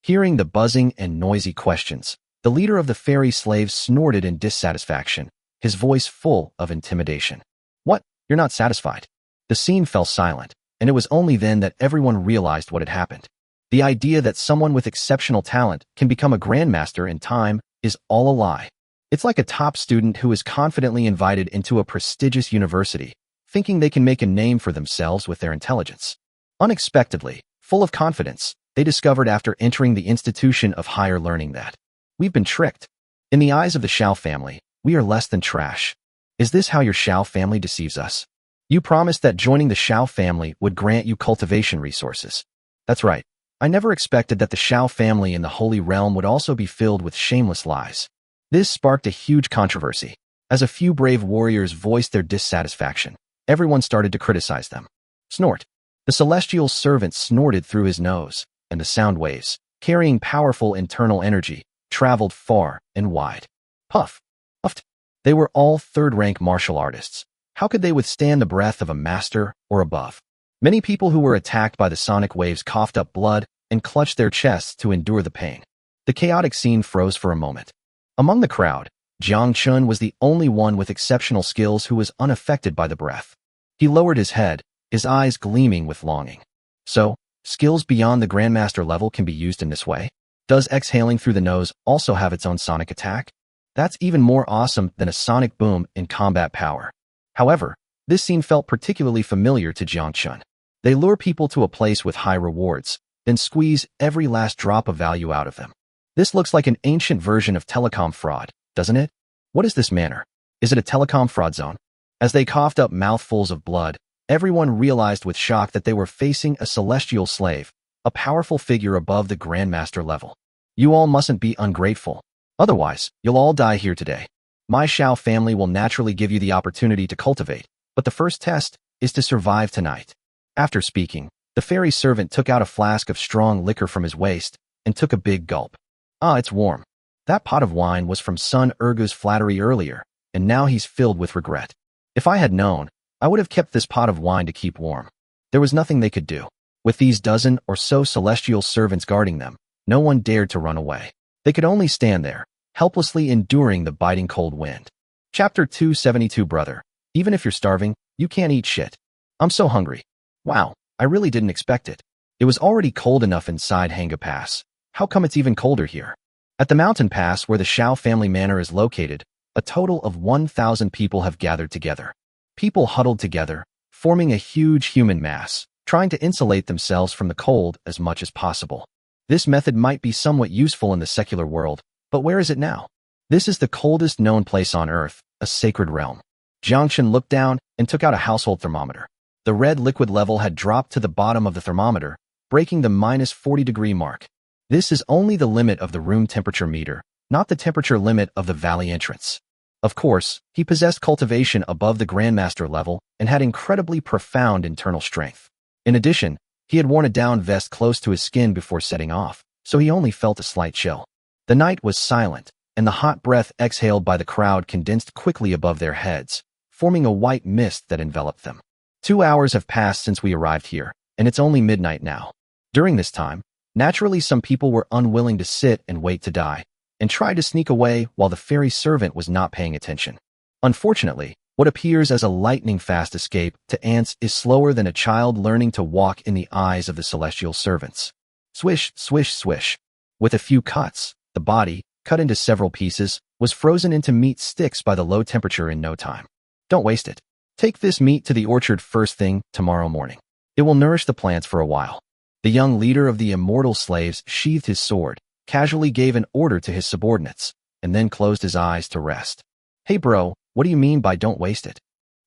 Hearing the buzzing and noisy questions, the leader of the fairy slaves snorted in dissatisfaction, his voice full of intimidation. What? You're not satisfied? The scene fell silent, and it was only then that everyone realized what had happened. The idea that someone with exceptional talent can become a grandmaster in time is all a lie. It's like a top student who is confidently invited into a prestigious university, thinking they can make a name for themselves with their intelligence. Unexpectedly, full of confidence, they discovered after entering the institution of higher learning that we've been tricked. In the eyes of the Xiao family, we are less than trash. Is this how your Xiao family deceives us? You promised that joining the Xiao family would grant you cultivation resources. That's right. I never expected that the Xiao family in the Holy Realm would also be filled with shameless lies. This sparked a huge controversy. As a few brave warriors voiced their dissatisfaction, everyone started to criticize them. Snort. The celestial servant snorted through his nose, and the sound waves, carrying powerful internal energy, traveled far and wide. Puff. Puffed. They were all third-rank martial artists, How could they withstand the breath of a master or above? Many people who were attacked by the sonic waves coughed up blood and clutched their chests to endure the pain. The chaotic scene froze for a moment. Among the crowd, Jiang Chen was the only one with exceptional skills who was unaffected by the breath. He lowered his head, his eyes gleaming with longing. So, skills beyond the Grandmaster level can be used in this way? Does exhaling through the nose also have its own sonic attack? That's even more awesome than a sonic boom in combat power. However, this scene felt particularly familiar to Jiang Chen. They lure people to a place with high rewards, then squeeze every last drop of value out of them. This looks like an ancient version of telecom fraud, doesn't it? What is this manner? Is it a telecom fraud zone? As they coughed up mouthfuls of blood, everyone realized with shock that they were facing a celestial slave, a powerful figure above the Grandmaster level. You all mustn't be ungrateful. Otherwise, you'll all die here today. My Xiao family will naturally give you the opportunity to cultivate, but the first test is to survive tonight. After speaking, the fairy servant took out a flask of strong liquor from his waist and took a big gulp. Ah, it's warm. That pot of wine was from Sun Ergu's flattery earlier, and now he's filled with regret. If I had known, I would have kept this pot of wine to keep warm. There was nothing they could do. With these dozen or so celestial servants guarding them, no one dared to run away. They could only stand there, helplessly enduring the biting cold wind. Chapter 272 Brother, even if you're starving, you can't eat shit. I'm so hungry. Wow, I really didn't expect it. It was already cold enough inside Hanga Pass. How come it's even colder here? At the mountain pass where the Xiao family manor is located, a total of 1,000 people have gathered together. People huddled together, forming a huge human mass, trying to insulate themselves from the cold as much as possible. This method might be somewhat useful in the secular world, but where is it now? This is the coldest known place on Earth, a sacred realm. Jiang Chen looked down and took out a household thermometer. The red liquid level had dropped to the bottom of the thermometer, breaking the minus 40-degree mark. This is only the limit of the room temperature meter, not the temperature limit of the valley entrance. Of course, he possessed cultivation above the Grandmaster level and had incredibly profound internal strength. In addition, he had worn a down vest close to his skin before setting off, so he only felt a slight chill. The night was silent, and the hot breath exhaled by the crowd condensed quickly above their heads, forming a white mist that enveloped them. 2 hours have passed since we arrived here, and it's only midnight now. During this time, naturally some people were unwilling to sit and wait to die, and tried to sneak away while the fairy servant was not paying attention. Unfortunately, what appears as a lightning-fast escape to ants is slower than a child learning to walk in the eyes of the celestial servants. Swish, swish, swish. With a few cuts, the body, cut into several pieces, was frozen into meat sticks by the low temperature in no time. Don't waste it. Take this meat to the orchard first thing tomorrow morning. It will nourish the plants for a while. The young leader of the immortal slaves sheathed his sword, casually gave an order to his subordinates, and then closed his eyes to rest. Hey bro, what do you mean by don't waste it?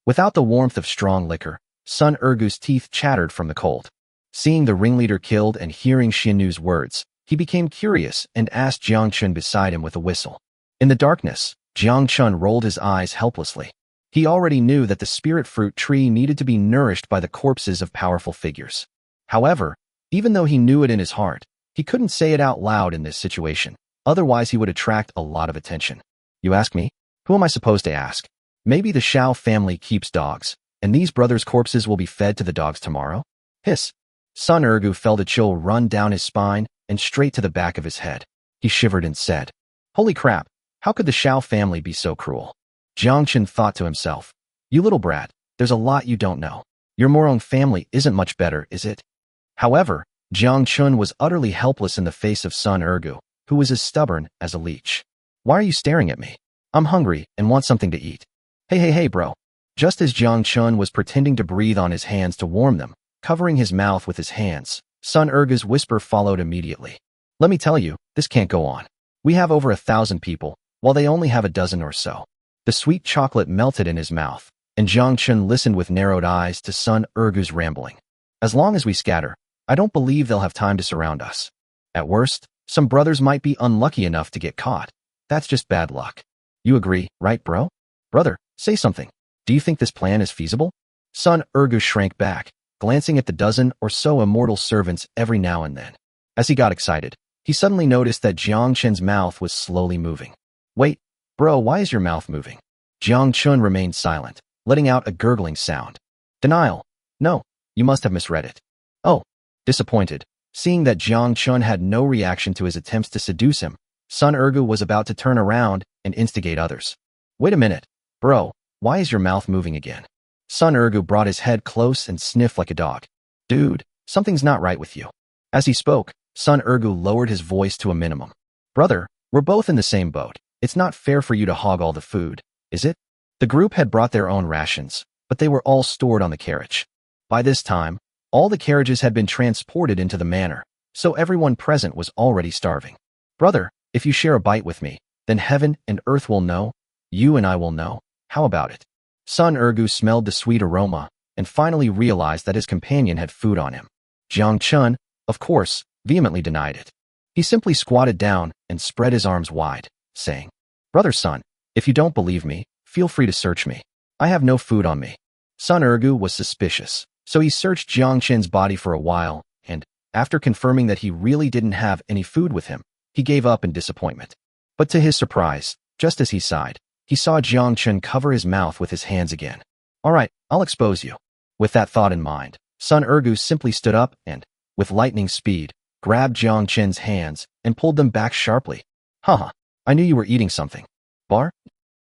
Without the warmth of strong liquor, Sun Ergu's teeth chattered from the cold. Seeing the ringleader killed and hearing Xiaonu's words, he became curious and asked Jiang Chen beside him with a whistle. In the darkness, Jiang Chen rolled his eyes helplessly. He already knew that the spirit fruit tree needed to be nourished by the corpses of powerful figures. However, even though he knew it in his heart, he couldn't say it out loud in this situation, otherwise he would attract a lot of attention. You ask me? Who am I supposed to ask? Maybe the Xiao family keeps dogs, and these brothers' corpses will be fed to the dogs tomorrow? Hiss. Sun Ergu felt a chill run down his spine and straight to the back of his head. He shivered and said, Holy crap, how could the Xiao family be so cruel? Jiang Chen thought to himself, You little brat, there's a lot you don't know. Your Murong family isn't much better, is it? However, Jiang Chen was utterly helpless in the face of Sun Ergu, who was as stubborn as a leech. Why are you staring at me? I'm hungry and want something to eat. Hey bro. Just as Jiang Chen was pretending to breathe on his hands to warm them, covering his mouth with his hands, Sun Ergu's whisper followed immediately. Let me tell you, this can't go on. We have over 1,000 people, while they only have a dozen or so. The sweet chocolate melted in his mouth, and Jiang Chen listened with narrowed eyes to Sun Ergu's rambling. As long as we scatter, I don't believe they'll have time to surround us. At worst, some brothers might be unlucky enough to get caught. That's just bad luck. You agree, right, bro? Brother, say something. Do you think this plan is feasible? Sun Ergu shrank back, glancing at the dozen or so immortal servants every now and then. As he got excited, he suddenly noticed that Jiang Chen's mouth was slowly moving. Wait, bro, why is your mouth moving? Jiang Chen remained silent. letting out a gurgling sound. Denial. No, you must have misread it. Oh, disappointed. Seeing that Jiang Chen had no reaction to his attempts to seduce him, Sun Ergu was about to turn around and instigate others. Wait a minute, bro, why is your mouth moving again? Sun Ergu brought his head close and sniffed like a dog. Dude, something's not right with you. As he spoke, Sun Ergu lowered his voice to a minimum. Brother, we're both in the same boat. It's not fair for you to hog all the food, is it? The group had brought their own rations, but they were all stored on the carriage. By this time, all the carriages had been transported into the manor, so everyone present was already starving. Brother, if you share a bite with me, then heaven and earth will know, you and I will know. How about it? Sun Ergu smelled the sweet aroma and finally realized that his companion had food on him. Jiang Chen, of course, vehemently denied it. He simply squatted down and spread his arms wide, saying, Brother Sun, if you don't believe me, feel free to search me. I have no food on me. Sun Ergu was suspicious, so he searched Jiang Chen's body for a while, and, after confirming that he really didn't have any food with him, he gave up in disappointment. But to his surprise, just as he sighed, he saw Jiang Chen cover his mouth with his hands again. All right, I'll expose you. With that thought in mind, Sun Ergu simply stood up and, with lightning speed, grabbed Jiang Chen's hands and pulled them back sharply. Haha, I knew you were eating something. Bar?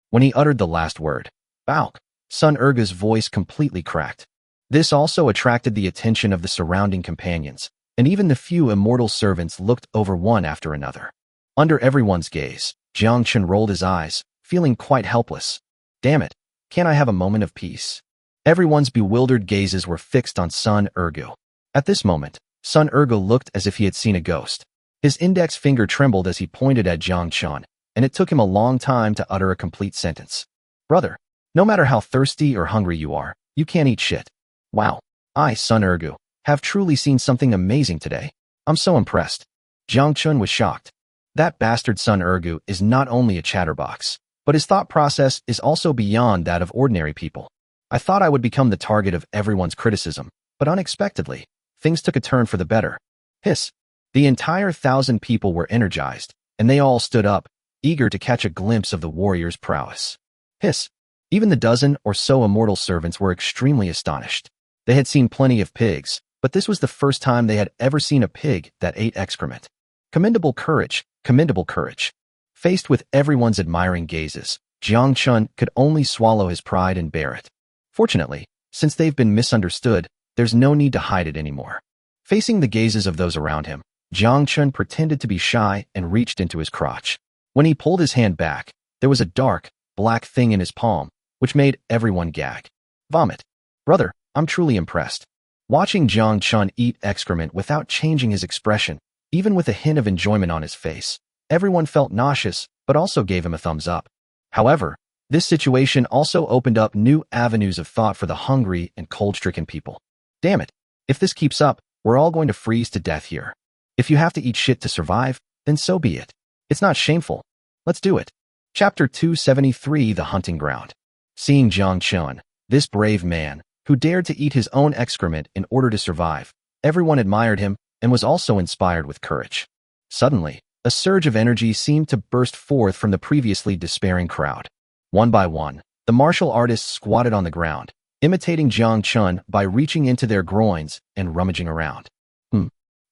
When he uttered the last word, Bauk, Sun Ergu's voice completely cracked. This also attracted the attention of the surrounding companions, and even the few immortal servants looked over one after another. Under everyone's gaze, Jiang Chen rolled his eyes, feeling quite helpless. Damn it, can't I have a moment of peace? Everyone's bewildered gazes were fixed on Sun Ergu. At this moment, Sun Ergu looked as if he had seen a ghost. His index finger trembled as he pointed at Jiang Chen, and it took him a long time to utter a complete sentence. Brother, no matter how thirsty or hungry you are, you can't eat shit. Wow, I, Sun Ergu, have truly seen something amazing today. I'm so impressed. Jiang Chen was shocked. That bastard Sun Ergu is not only a chatterbox, but his thought process is also beyond that of ordinary people. I thought I would become the target of everyone's criticism, but unexpectedly, things took a turn for the better. Hiss. The entire 1,000 people were energized, and they all stood up, eager to catch a glimpse of the warrior's prowess. Hiss. Even the dozen or so immortal servants were extremely astonished. They had seen plenty of pigs, but this was the first time they had ever seen a pig that ate excrement. Commendable courage, commendable courage. Faced with everyone's admiring gazes, Jiang Chen could only swallow his pride and bear it. Fortunately, since they've been misunderstood, there's no need to hide it anymore. Facing the gazes of those around him, Jiang Chen pretended to be shy and reached into his crotch. When he pulled his hand back, there was a dark, black thing in his palm, which made everyone gag. Vomit. Brother, I'm truly impressed. Watching Jiang Chen eat excrement without changing his expression, even with a hint of enjoyment on his face, everyone felt nauseous, but also gave him a thumbs up. However, this situation also opened up new avenues of thought for the hungry and cold-stricken people. Damn it, if this keeps up, we're all going to freeze to death here. If you have to eat shit to survive, then so be it. It's not shameful. Let's do it. Chapter 273, The Hunting Ground. Seeing Jiang Chen, this brave man, who dared to eat his own excrement in order to survive, everyone admired him and was also inspired with courage. Suddenly, a surge of energy seemed to burst forth from the previously despairing crowd. One by one, the martial artists squatted on the ground, imitating Jiang Chen by reaching into their groins and rummaging around.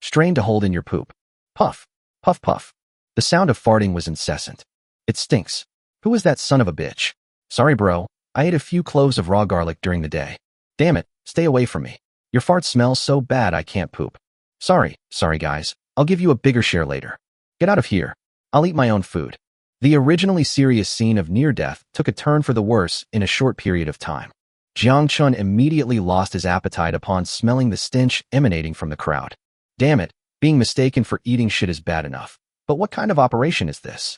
Strain to hold in your poop. Puff, puff, puff. The sound of farting was incessant. It stinks. Who is that son of a bitch? Sorry, bro. I ate a few cloves of raw garlic during the day. Damn it, stay away from me. Your fart smells so bad I can't poop. Sorry guys. I'll give you a bigger share later. Get out of here. I'll eat my own food. The originally serious scene of near death took a turn for the worse in a short period of time. Jiang Chen immediately lost his appetite upon smelling the stench emanating from the crowd. Damn it, being mistaken for eating shit is bad enough. But what kind of operation is this?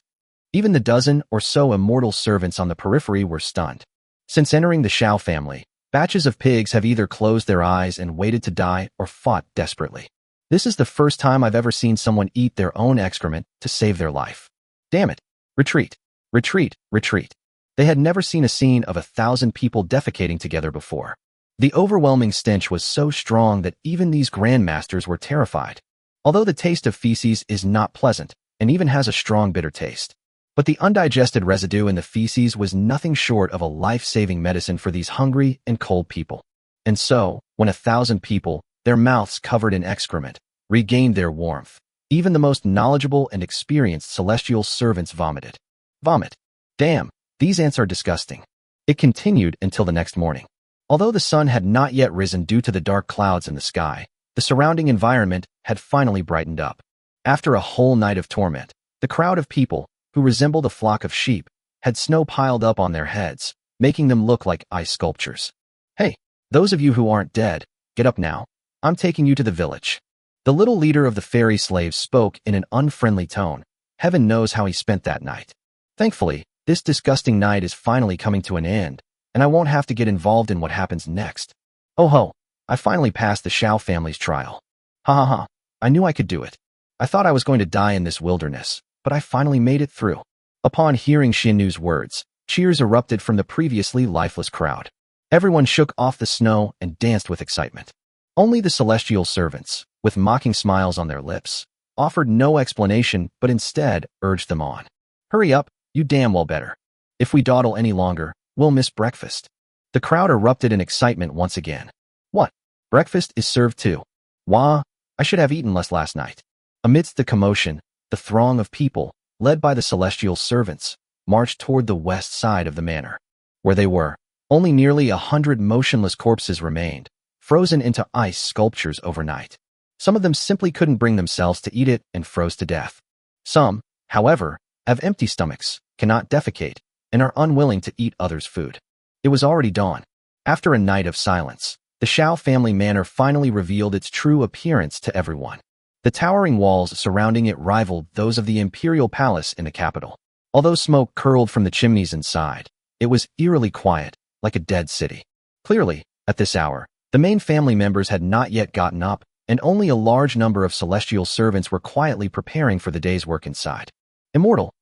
Even the dozen or so immortal servants on the periphery were stunned. Since entering the Xiao family, batches of pigs have either closed their eyes and waited to die or fought desperately. This is the first time I've ever seen someone eat their own excrement to save their life. Damn it. Retreat. Retreat. Retreat. They had never seen a scene of 1,000 people defecating together before. The overwhelming stench was so strong that even these grandmasters were terrified. Although the taste of feces is not pleasant, and even has a strong bitter taste, But the undigested residue in the feces was nothing short of a life-saving medicine for these hungry and cold people. And so, when 1,000 people, their mouths covered in excrement, regained their warmth, even the most knowledgeable and experienced celestial servants vomited. Vomit. Damn, these ants are disgusting. It continued until the next morning. Although the sun had not yet risen due to the dark clouds in the sky, the surrounding environment had finally brightened up. After a whole night of torment, the crowd of people, who resembled a flock of sheep, had snow piled up on their heads, making them look like ice sculptures. Hey, those of you who aren't dead, get up now. I'm taking you to the village. The little leader of the fairy slaves spoke in an unfriendly tone. Heaven knows how he spent that night. Thankfully, this disgusting night is finally coming to an end, and I won't have to get involved in what happens next. Oh ho, I finally passed the Xiao family's trial. Ha ha ha, I knew I could do it. I thought I was going to die in this wilderness, but I finally made it through. Upon hearing Xiaonu's words, cheers erupted from the previously lifeless crowd. Everyone shook off the snow and danced with excitement. Only the celestial servants, with mocking smiles on their lips, offered no explanation but instead urged them on. Hurry up, you damn well better. If we dawdle any longer, we'll miss breakfast. The crowd erupted in excitement once again. What? Breakfast is served too. Wah, I should have eaten less last night. Amidst the commotion, the throng of people, led by the celestial servants, marched toward the west side of the manor. Where they were, only nearly 100 motionless corpses remained, frozen into ice sculptures overnight. Some of them simply couldn't bring themselves to eat it and froze to death. Some, however, have empty stomachs, cannot defecate, and are unwilling to eat others' food. It was already dawn. After a night of silence, the Xiao family manor finally revealed its true appearance to everyone. The towering walls surrounding it rivaled those of the imperial palace in the capital. Although smoke curled from the chimneys inside, it was eerily quiet, like a dead city. Clearly, at this hour, the main family members had not yet gotten up, and only a large number of celestial servants were quietly preparing for the day's work inside. Immortal,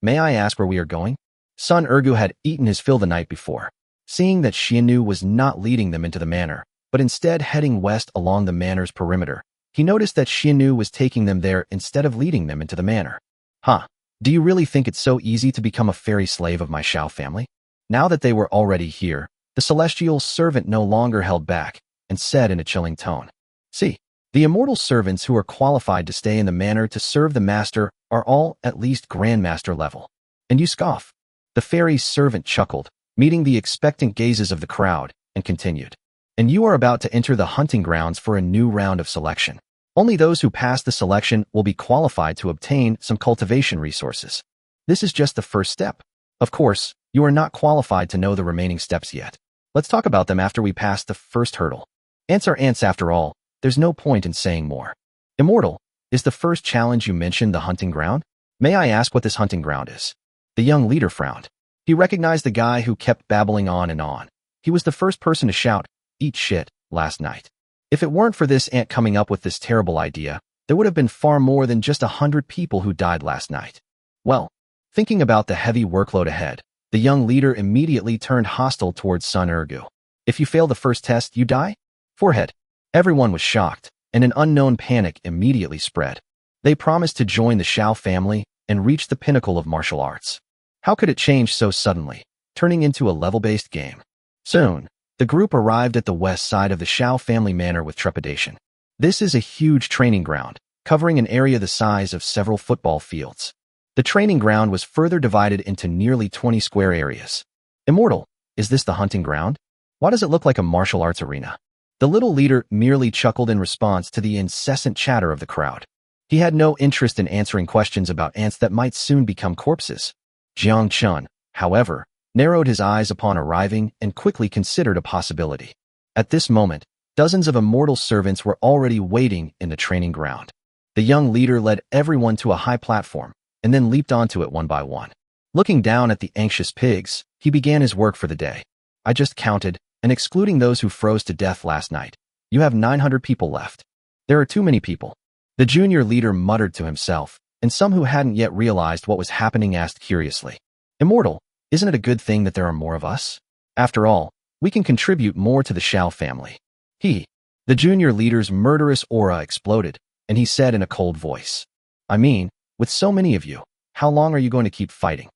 may I ask where we are going? Sun Ergu had eaten his fill the night before. Seeing that Xianu was not leading them into the manor, but instead heading west along the manor's perimeter, he noticed that Xianu was taking them there instead of leading them into the manor. Huh, do you really think it's so easy to become a fairy slave of my Xiao family? Now that they were already here, the celestial servant no longer held back, and said in a chilling tone, See, the immortal servants who are qualified to stay in the manor to serve the master are all at least grandmaster level. And you scoff. The fairy servant chuckled, meeting the expectant gazes of the crowd, and continued. And you are about to enter the hunting grounds for a new round of selection. Only those who pass the selection will be qualified to obtain some cultivation resources. This is just the first step. Of course, you are not qualified to know the remaining steps yet. Let's talk about them after we pass the first hurdle. Ants are ants after all. There's no point in saying more. Immortal, is the first challenge you mentioned the hunting ground? May I ask what this hunting ground is? The young leader frowned. He recognized the guy who kept babbling on and on. He was the first person to shout, "Eat shit," last night. If it weren't for this ant coming up with this terrible idea, there would have been far more than just 100 people who died last night. Well, thinking about the heavy workload ahead, the young leader immediately turned hostile towards Sun Ergu. If you fail the first test, you die? Forehead. Everyone was shocked, and an unknown panic immediately spread. They promised to join the Xiao family and reach the pinnacle of martial arts. How could it change so suddenly, turning into a level-based game? Soon, the group arrived at the west side of the Xiao family manor with trepidation. This is a huge training ground, covering an area the size of several football fields. The training ground was further divided into nearly 20 square areas. Immortal, is this the hunting ground? Why does it look like a martial arts arena? The little leader merely chuckled in response to the incessant chatter of the crowd. He had no interest in answering questions about ants that might soon become corpses. Jiang Chen, however, narrowed his eyes upon arriving and quickly considered a possibility. At this moment, dozens of immortal servants were already waiting in the training ground. The young leader led everyone to a high platform and then leaped onto it one by one. Looking down at the anxious pigs, he began his work for the day. I just counted, and excluding those who froze to death last night, you have 900 people left. There are too many people. The junior leader muttered to himself, and some who hadn't yet realized what was happening asked curiously, Immortal, isn't it a good thing that there are more of us? After all, we can contribute more to the Xiao family. The junior leader's murderous aura exploded, and he said in a cold voice, I mean, with so many of you, How long are you going to keep fighting?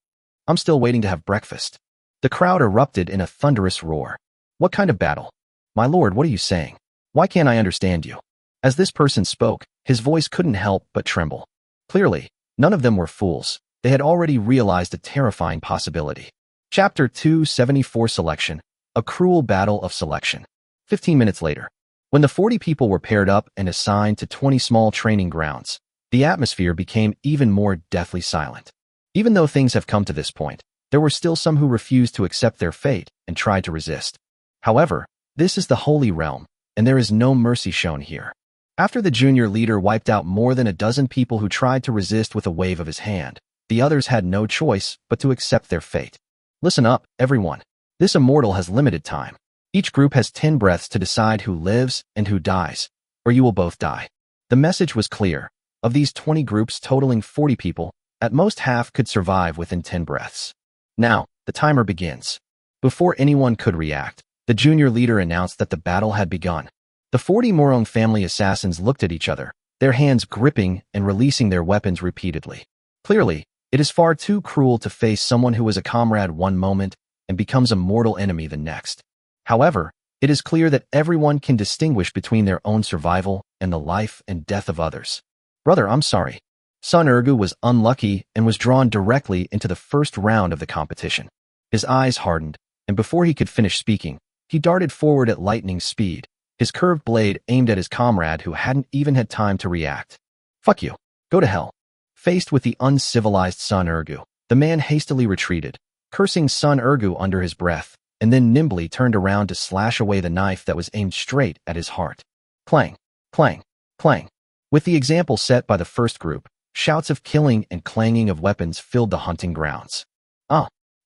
I'm still waiting to have breakfast. The crowd erupted in a thunderous roar. What kind of battle? My lord, what are you saying? Why can't I understand you? As this person spoke, his voice couldn't help but tremble. Clearly, none of them were fools. They had already realized a terrifying possibility. Chapter 274 Selection. A cruel battle of selection. 15 minutes later, when the 40 people were paired up and assigned to 20 small training grounds, the atmosphere became even more deathly silent. Even though things have come to this point, there were still some who refused to accept their fate and tried to resist. However, this is the Holy Realm, and there is no mercy shown here. After the junior leader wiped out more than a dozen people who tried to resist with a wave of his hand, the others had no choice but to accept their fate. Listen up, everyone. This immortal has limited time. Each group has 10 breaths to decide who lives and who dies, or you will both die. The message was clear. Of these 20 groups totaling 40 people, at most half could survive within 10 breaths. Now, the timer begins. Before anyone could react, the junior leader announced that the battle had begun. The 40 Murong family assassins looked at each other, their hands gripping and releasing their weapons repeatedly. Clearly, it is far too cruel to face someone who was a comrade one moment and becomes a mortal enemy the next. However, it is clear that everyone can distinguish between their own survival and the life and death of others. Brother, I'm sorry. Sun Ergu was unlucky and was drawn directly into the first round of the competition. His eyes hardened, and before he could finish speaking, he darted forward at lightning speed, his curved blade aimed at his comrade who hadn't even had time to react. Fuck you. Go to hell. Faced with the uncivilized Sun Ergu, the man hastily retreated, cursing Sun Ergu under his breath, and then nimbly turned around to slash away the knife that was aimed straight at his heart. Clang, clang, clang. With the example set by the first group, shouts of killing and clanging of weapons filled the hunting grounds.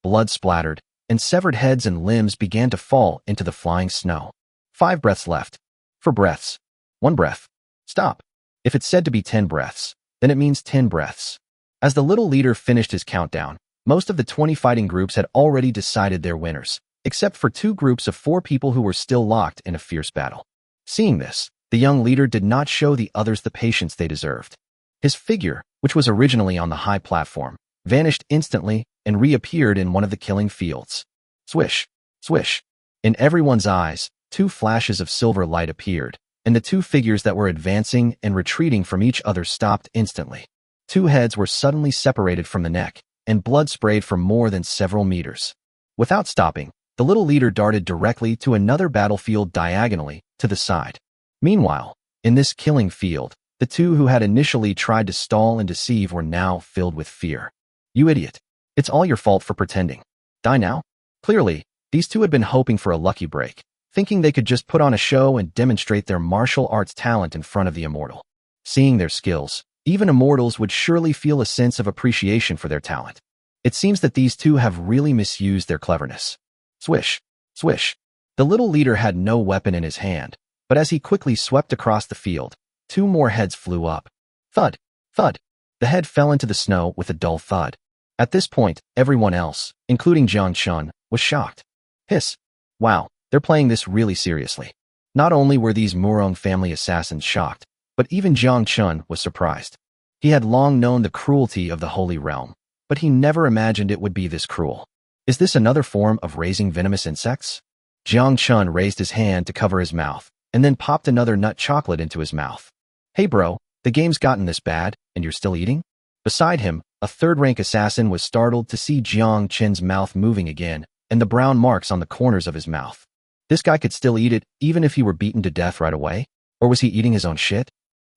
Blood splattered, and severed heads and limbs began to fall into the flying snow. 5 breaths left. 4 breaths. 1 breath. Stop. If it's said to be 10 breaths, then it means 10 breaths. As the little leader finished his countdown, most of the 20 fighting groups had already decided their winners, except for 2 groups of 4 people who were still locked in a fierce battle. Seeing this, the young leader did not show the others the patience they deserved. His figure, which was originally on the high platform, vanished instantly and reappeared in one of the killing fields. Swish, swish. In everyone's eyes, 2 flashes of silver light appeared, and the 2 figures that were advancing and retreating from each other stopped instantly. 2 heads were suddenly separated from the neck, and blood sprayed for more than several meters. Without stopping, the little leader darted directly to another battlefield diagonally to the side. Meanwhile, in this killing field, the 2 who had initially tried to stall and deceive were now filled with fear. You idiot. It's all your fault for pretending. Die now? Clearly, these 2 had been hoping for a lucky break, thinking they could just put on a show and demonstrate their martial arts talent in front of the immortal. Seeing their skills, even immortals would surely feel a sense of appreciation for their talent. It seems that these 2 have really misused their cleverness. Swish, swish. The little leader had no weapon in his hand, but as he quickly swept across the field, 2 more heads flew up. Thud, thud. The head fell into the snow with a dull thud. At this point, everyone else, including Jiang Chen, was shocked. Hiss. Wow, they're playing this really seriously. Not only were these Murong family assassins shocked, but even Jiang Chen was surprised. He had long known the cruelty of the Holy Realm, but he never imagined it would be this cruel. Is this another form of raising venomous insects? Jiang Chen raised his hand to cover his mouth, and then popped another nut chocolate into his mouth. Hey bro, the game's gotten this bad, and you're still eating? Beside him, a third-rank assassin was startled to see Jiang Chen's mouth moving again, and the brown marks on the corners of his mouth. This guy could still eat it, even if he were beaten to death right away? Or was he eating his own shit?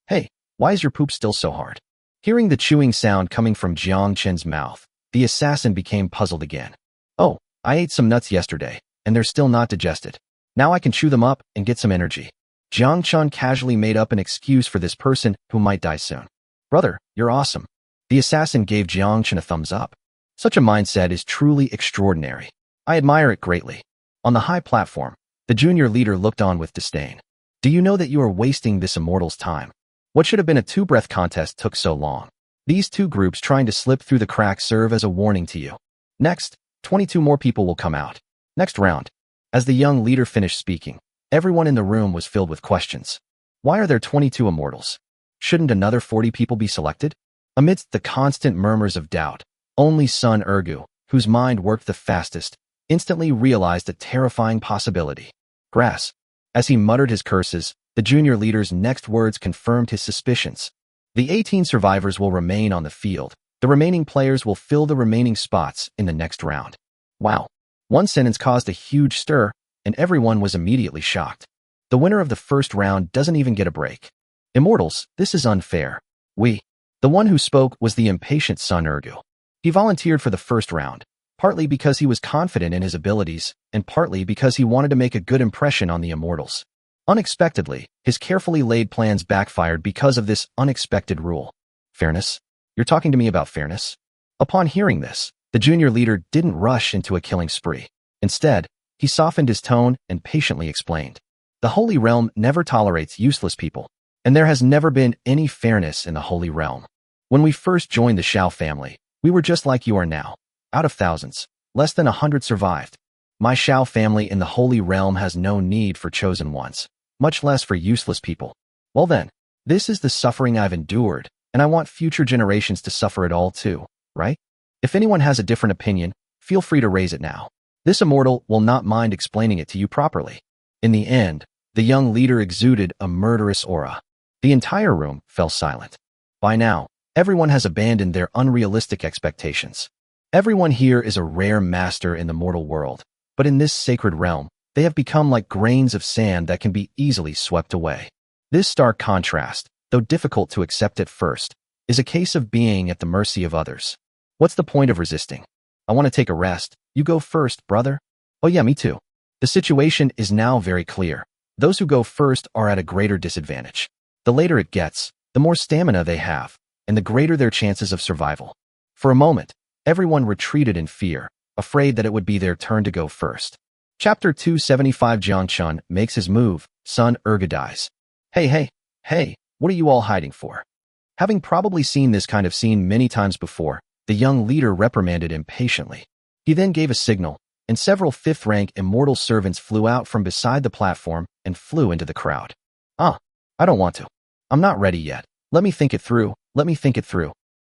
Hey, why is your poop still so hard? Hearing the chewing sound coming from Jiang Chen's mouth, the assassin became puzzled again. Oh, I ate some nuts yesterday, and they're still not digested. Now I can chew them up and get some energy. Jiang Chen casually made up an excuse for this person who might die soon. Brother, you're awesome. The assassin gave Jiang Chen a thumbs up. Such a mindset is truly extraordinary. I admire it greatly. On the high platform, the junior leader looked on with disdain. Do you know that you are wasting this immortal's time? What should have been a 2-breath contest took so long. These 2 groups trying to slip through the cracks serve as a warning to you. Next, 22 more people will come out. Next round. As the young leader finished speaking, everyone in the room was filled with questions. Why are there 22 immortals? Shouldn't another 40 people be selected? Amidst the constant murmurs of doubt, only Sun Ergu, whose mind worked the fastest, instantly realized a terrifying possibility. Grass. As he muttered his curses, the junior leader's next words confirmed his suspicions. The 18 survivors will remain on the field. The remaining players will fill the remaining spots in the next round. Wow. One sentence caused a huge stir, and everyone was immediately shocked. The winner of the first round doesn't even get a break. Immortals, this is unfair. The one who spoke was the impatient Sun Ergu. He volunteered for the first round, partly because he was confident in his abilities, and partly because he wanted to make a good impression on the Immortals. Unexpectedly, his carefully laid plans backfired because of this unexpected rule. Fairness? You're talking to me about fairness? Upon hearing this, the junior leader didn't rush into a killing spree. Instead, he softened his tone and patiently explained. The Holy Realm never tolerates useless people, and there has never been any fairness in the Holy Realm. When we first joined the Xiao family, we were just like you are now. Out of thousands, less than 100 survived. My Xiao family in the Holy Realm has no need for chosen ones, much less for useless people. Well then, this is the suffering I've endured, and I want future generations to suffer it all too, right? If anyone has a different opinion, feel free to raise it now. This immortal will not mind explaining it to you properly. In the end, the young leader exuded a murderous aura. The entire room fell silent. By now, everyone has abandoned their unrealistic expectations. Everyone here is a rare master in the mortal world, but in this sacred realm, they have become like grains of sand that can be easily swept away. This stark contrast, though difficult to accept at first, is a case of being at the mercy of others. What's the point of resisting? I want to take a rest. You go first, brother. Oh yeah, me too. The situation is now very clear. Those who go first are at a greater disadvantage. The later it gets, the more stamina they have, and the greater their chances of survival. For a moment, everyone retreated in fear, afraid that it would be their turn to go first. Chapter 275. Jiang Chen makes his move. Sun Ergu dies. Hey, what are you all hiding for? Having probably seen this kind of scene many times before, the young leader reprimanded impatiently. He then gave a signal, and several fifth-rank immortal servants flew out from beside the platform and flew into the crowd. I don't want to. I'm not ready yet. Let me think it through.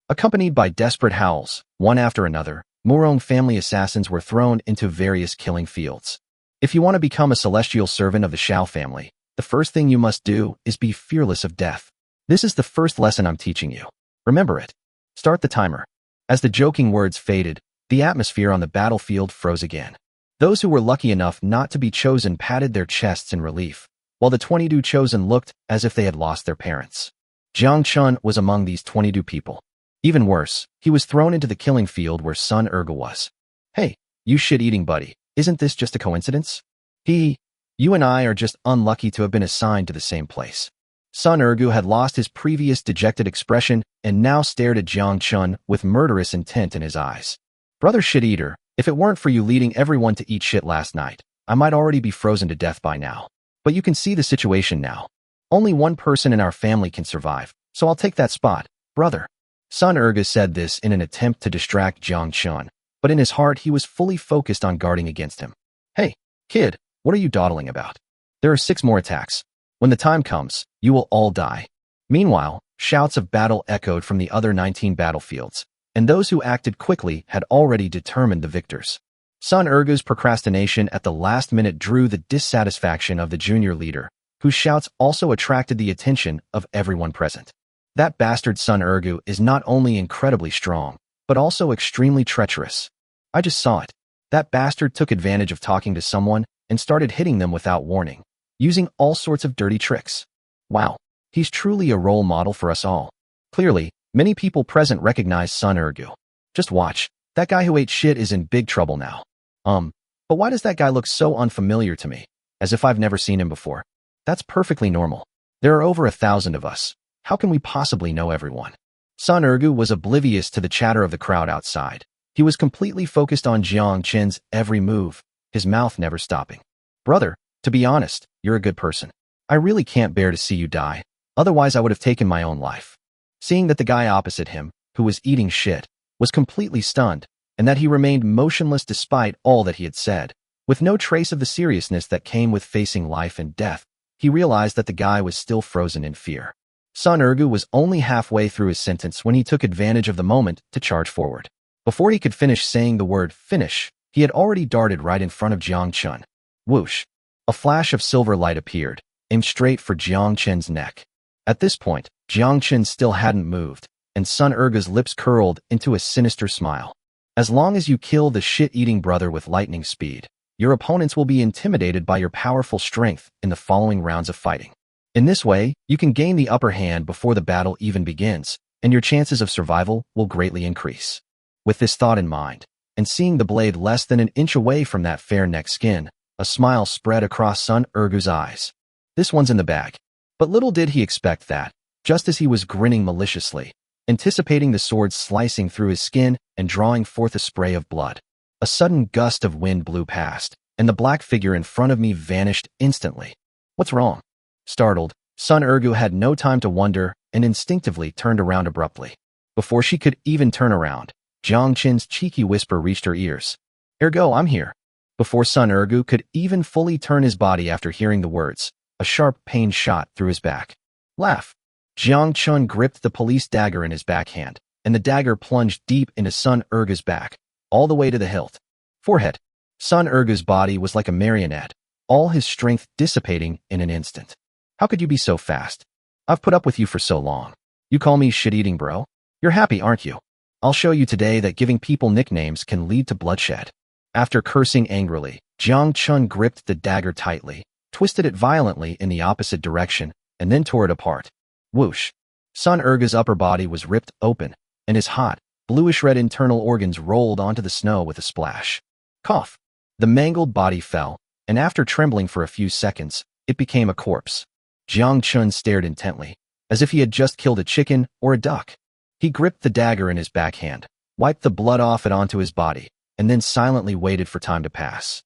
Accompanied by desperate howls, one after another, Murong family assassins were thrown into various killing fields. If you want to become a celestial servant of the Xiao family, the first thing you must do is be fearless of death. This is the first lesson I'm teaching you. Remember it. Start the timer. As the joking words faded, the atmosphere on the battlefield froze again. Those who were lucky enough not to be chosen patted their chests in relief, while the 22 chosen looked as if they had lost their parents. Jiang Chen was among these 22 people. Even worse, he was thrown into the killing field where Sun Ergu was. Hey, you shit-eating buddy, isn't this just a coincidence? You and I are just unlucky to have been assigned to the same place. Sun Ergu had lost his previous dejected expression and now stared at Jiang Chen with murderous intent in his eyes. Brother shit-eater, if it weren't for you leading everyone to eat shit last night, I might already be frozen to death by now. But you can see the situation now. Only one person in our family can survive, so I'll take that spot, brother. Sun Ergu said this in an attempt to distract Jiang Chen, but in his heart he was fully focused on guarding against him. Hey, kid, what are you dawdling about? There are 6 more attacks. When the time comes, you will all die. Meanwhile, shouts of battle echoed from the other 19 battlefields, and those who acted quickly had already determined the victors. Sun Ergu's procrastination at the last minute drew the dissatisfaction of the junior leader, whose shouts also attracted the attention of everyone present. That bastard Sun Ergu is not only incredibly strong, but also extremely treacherous. I just saw it. That bastard took advantage of talking to someone and started hitting them without warning, using all sorts of dirty tricks. Wow, he's truly a role model for us all. Clearly, many people present recognize Sun Ergu. Just watch, that guy who ate shit is in big trouble now. But why does that guy look so unfamiliar to me, as if I've never seen him before? That's perfectly normal. There are over 1,000 of us. How can we possibly know everyone? Sun Ergu was oblivious to the chatter of the crowd outside. He was completely focused on Jiang Chen's every move, his mouth never stopping. Brother, to be honest, you're a good person. I really can't bear to see you die. Otherwise I would have taken my own life. Seeing that the guy opposite him, who was eating shit, was completely stunned, and that he remained motionless despite all that he had said, with no trace of the seriousness that came with facing life and death, he realized that the guy was still frozen in fear. Sun Ergu was only halfway through his sentence when he took advantage of the moment to charge forward. Before he could finish saying the word finish, he had already darted right in front of Jiang Chen. Whoosh! A flash of silver light appeared, aimed straight for Jiang Chen's neck. At this point, Jiang Chen still hadn't moved, and Sun Ergu's lips curled into a sinister smile. As long as you kill the shit-eating brother with lightning speed, your opponents will be intimidated by your powerful strength in the following rounds of fighting. In this way, you can gain the upper hand before the battle even begins, and your chances of survival will greatly increase. With this thought in mind, and seeing the blade less than an inch away from that fair neck skin, a smile spread across Sun Ergu's eyes. This one's in the bag. But little did he expect that, just as he was grinning maliciously, anticipating the sword slicing through his skin and drawing forth a spray of blood. A sudden gust of wind blew past, and the black figure in front of me vanished instantly. What's wrong? Startled, Sun Ergu had no time to wonder and instinctively turned around abruptly. Before she could even turn around, Jiang Chen's cheeky whisper reached her ears. "Ergo, I'm here." Before Sun Ergu could even fully turn his body after hearing the words, a sharp pain shot through his back. Laugh. Jiang Chen gripped the police dagger in his backhand, and the dagger plunged deep into Sun Ergu's back, all the way to the hilt. Forehead. Sun Ergu's body was like a marionette, all his strength dissipating in an instant. How could you be so fast? I've put up with you for so long. You call me shit-eating bro? You're happy, aren't you? I'll show you today that giving people nicknames can lead to bloodshed. After cursing angrily, Jiang Chen gripped the dagger tightly, twisted it violently in the opposite direction, and then tore it apart. Whoosh! Sun Ergu's upper body was ripped open, and his hot, bluish-red internal organs rolled onto the snow with a splash. Cough! The mangled body fell, and after trembling for a few seconds, it became a corpse. Jiang Chen stared intently, as if he had just killed a chicken or a duck. He gripped the dagger in his backhand, wiped the blood off it onto his body, and then silently waited for time to pass.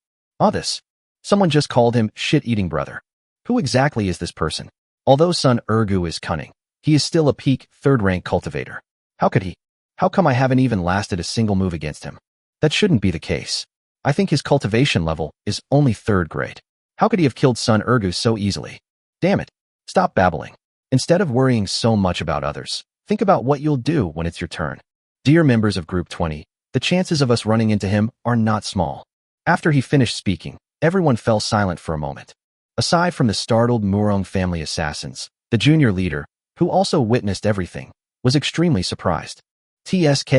This. Someone just called him shit-eating brother. Who exactly is this person? Although Sun Ergu is cunning, he is still a peak, third-rank cultivator. How could he? How come I haven't even lasted a single move against him? That shouldn't be the case. I think his cultivation level is only third grade. How could he have killed Sun Ergu so easily? Damn it. Stop babbling. Instead of worrying so much about others, think about what you'll do when it's your turn. Dear members of Group 20, the chances of us running into him are not small. After he finished speaking, everyone fell silent for a moment. Aside from the startled Murong family assassins, the junior leader, who also witnessed everything, was extremely surprised. TSK.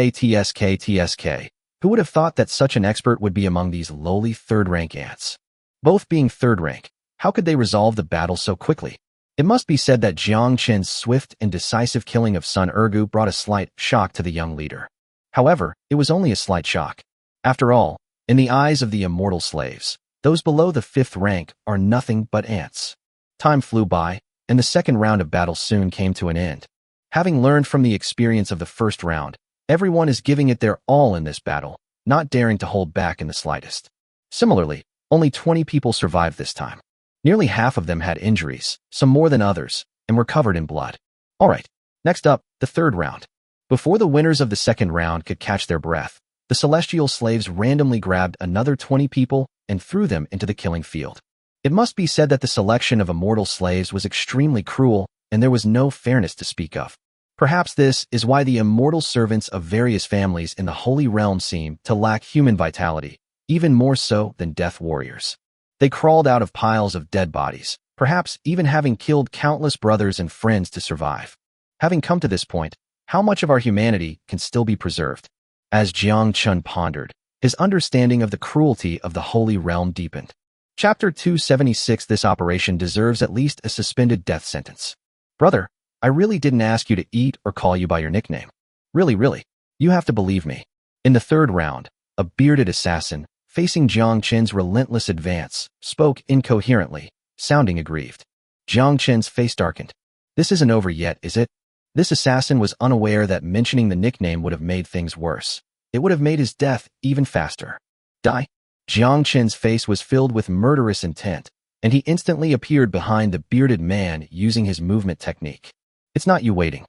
Who would have thought that such an expert would be among these lowly third-rank ants? Both being third-rank, how could they resolve the battle so quickly? It must be said that Jiang Chen's swift and decisive killing of Sun Ergu brought a slight shock to the young leader. However, it was only a slight shock. After all, in the eyes of the immortal slaves, those below the 5th rank are nothing but ants. Time flew by, and the second round of battle soon came to an end. Having learned from the experience of the first round, everyone is giving it their all in this battle, not daring to hold back in the slightest. Similarly, only 20 people survived this time. Nearly half of them had injuries, some more than others, and were covered in blood. Alright, next up, the third round. Before the winners of the second round could catch their breath, the celestial slaves randomly grabbed another 20 people and threw them into the killing field. It must be said that the selection of immortal slaves was extremely cruel, and there was no fairness to speak of. Perhaps this is why the immortal servants of various families in the Holy Realm seem to lack human vitality, even more so than death warriors. They crawled out of piles of dead bodies, perhaps even having killed countless brothers and friends to survive. Having come to this point, how much of our humanity can still be preserved? As Jiang Chen pondered, his understanding of the cruelty of the Holy Realm deepened. Chapter 276. This operation deserves at least a suspended death sentence. Brother, I really didn't ask you to eat or call you by your nickname. Really, you have to believe me. In the third round, a bearded assassin, facing Jiang Chen's relentless advance, spoke incoherently, sounding aggrieved. Jiang Chen's face darkened. This isn't over yet, is it? This assassin was unaware that mentioning the nickname would have made things worse. It would have made his death even faster. Die? Jiang Chen's face was filled with murderous intent, and he instantly appeared behind the bearded man using his movement technique. It's not you waiting.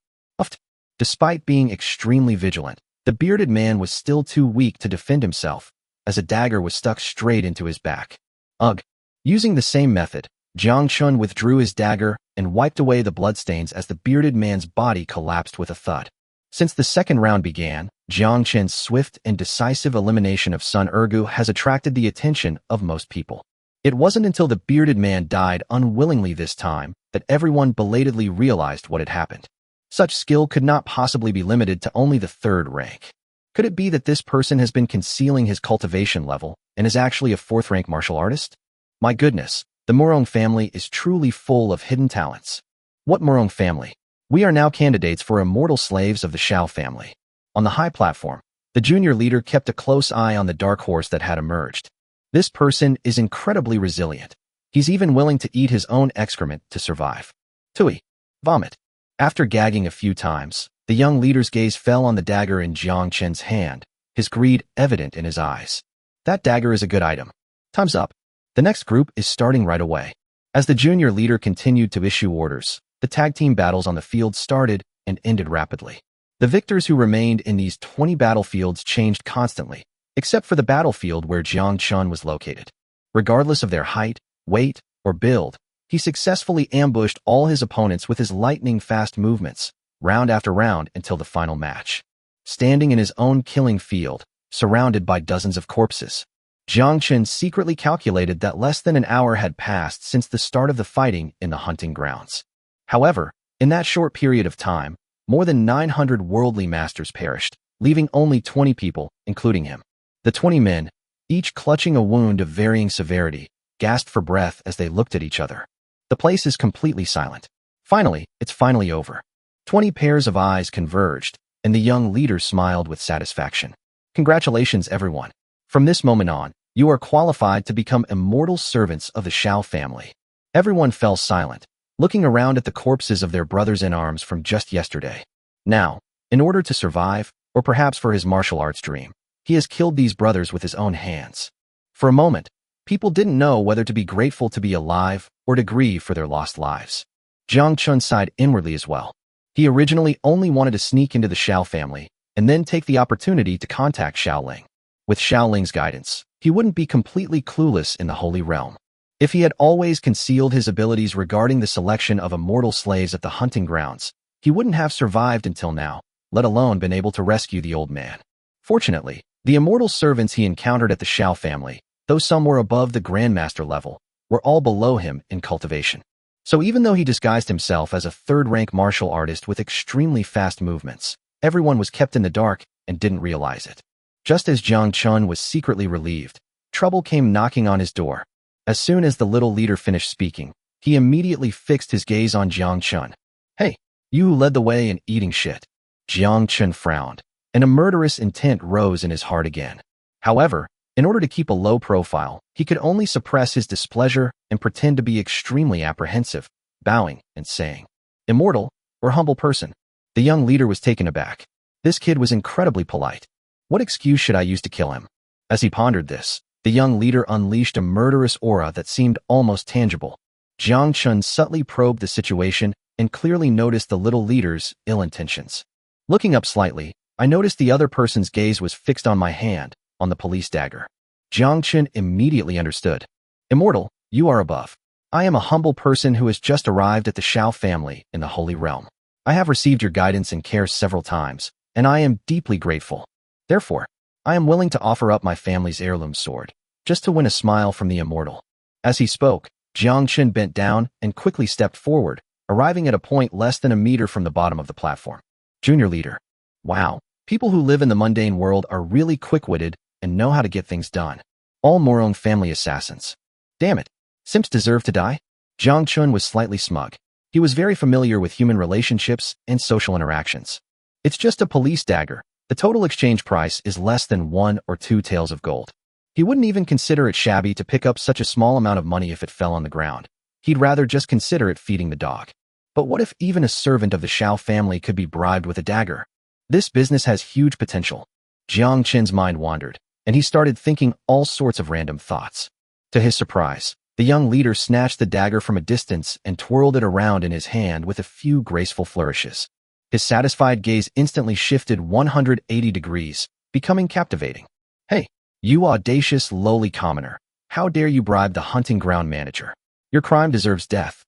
Despite being extremely vigilant, the bearded man was still too weak to defend himself, as a dagger was stuck straight into his back. Ugh. Using the same method, Jiang Chen withdrew his dagger and wiped away the bloodstains as the bearded man's body collapsed with a thud. Since the second round began, Jiang Chen's swift and decisive elimination of Sun Ergu has attracted the attention of most people. It wasn't until the bearded man died unwillingly this time that everyone belatedly realized what had happened. Such skill could not possibly be limited to only the third rank. Could it be that this person has been concealing his cultivation level and is actually a fourth-rank martial artist? My goodness, the Murong family is truly full of hidden talents. What Murong family? We are now candidates for immortal slaves of the Xiao family. On the high platform, the junior leader kept a close eye on the dark horse that had emerged. This person is incredibly resilient. He's even willing to eat his own excrement to survive. Tui. Vomit. After gagging a few times, the young leader's gaze fell on the dagger in Jiang Chen's hand, his greed evident in his eyes. That dagger is a good item. Time's up. The next group is starting right away. As the junior leader continued to issue orders, the tag team battles on the field started and ended rapidly. The victors who remained in these 20 battlefields changed constantly, except for the battlefield where Jiang Chen was located. Regardless of their height, weight, or build, he successfully ambushed all his opponents with his lightning-fast movements, round after round until the final match. Standing in his own killing field, surrounded by dozens of corpses, Jiang Chen secretly calculated that less than an hour had passed since the start of the fighting in the hunting grounds. However, in that short period of time, more than 900 worldly masters perished, leaving only 20 people, including him. The 20 men, each clutching a wound of varying severity, gasped for breath as they looked at each other. The place is completely silent. Finally, it's finally over. 20 pairs of eyes converged, and the young leader smiled with satisfaction. Congratulations, everyone. From this moment on, you are qualified to become immortal servants of the Xiao family. Everyone fell silent, looking around at the corpses of their brothers in arms from just yesterday. Now, in order to survive, or perhaps for his martial arts dream, he has killed these brothers with his own hands. For a moment, people didn't know whether to be grateful to be alive or to grieve for their lost lives. Jiang Chen sighed inwardly as well. He originally only wanted to sneak into the Xiao family and then take the opportunity to contact Xiaoling. With Xiaoling's guidance, he wouldn't be completely clueless in the Holy Realm. If he had always concealed his abilities regarding the selection of immortal slaves at the hunting grounds, he wouldn't have survived until now, let alone been able to rescue the old man. Fortunately, the immortal servants he encountered at the Xiao family, though some were above the Grandmaster level, were all below him in cultivation. So even though he disguised himself as a third-rank martial artist with extremely fast movements, everyone was kept in the dark and didn't realize it. Just as Jiang Chen was secretly relieved, trouble came knocking on his door. As soon as the little leader finished speaking, he immediately fixed his gaze on Jiang Chen. Hey, you who led the way in eating shit. Jiang Chen frowned, and a murderous intent rose in his heart again. However, in order to keep a low profile, he could only suppress his displeasure and pretend to be extremely apprehensive, bowing and saying, "Immortal or humble person?" The young leader was taken aback. This kid was incredibly polite. What excuse should I use to kill him? As he pondered this, the young leader unleashed a murderous aura that seemed almost tangible. Jiang Chen subtly probed the situation and clearly noticed the little leader's ill intentions. Looking up slightly, I noticed the other person's gaze was fixed on my hand, on the police dagger. Jiang Chen immediately understood. Immortal, you are above. I am a humble person who has just arrived at the Xiao family in the Holy Realm. I have received your guidance and care several times, and I am deeply grateful. Therefore, I am willing to offer up my family's heirloom sword, just to win a smile from the immortal. As he spoke, Jiang Chen bent down and quickly stepped forward, arriving at a point less than a meter from the bottom of the platform. Junior leader. Wow, people who live in the mundane world are really quick-witted and know how to get things done. All Murong family assassins. Damn it, simps deserve to die? Jiang Chen was slightly smug. He was very familiar with human relationships and social interactions. It's just a police dagger. The total exchange price is less than 1 or 2 taels of gold. He wouldn't even consider it shabby to pick up such a small amount of money if it fell on the ground. He'd rather just consider it feeding the dog. But what if even a servant of the Xiao family could be bribed with a dagger? This business has huge potential. Jiang Chen's mind wandered, and he started thinking all sorts of random thoughts. To his surprise, the young leader snatched the dagger from a distance and twirled it around in his hand with a few graceful flourishes. His satisfied gaze instantly shifted 180 degrees, becoming captivating. Hey, you audacious lowly commoner, how dare you bribe the hunting ground manager? Your crime deserves death.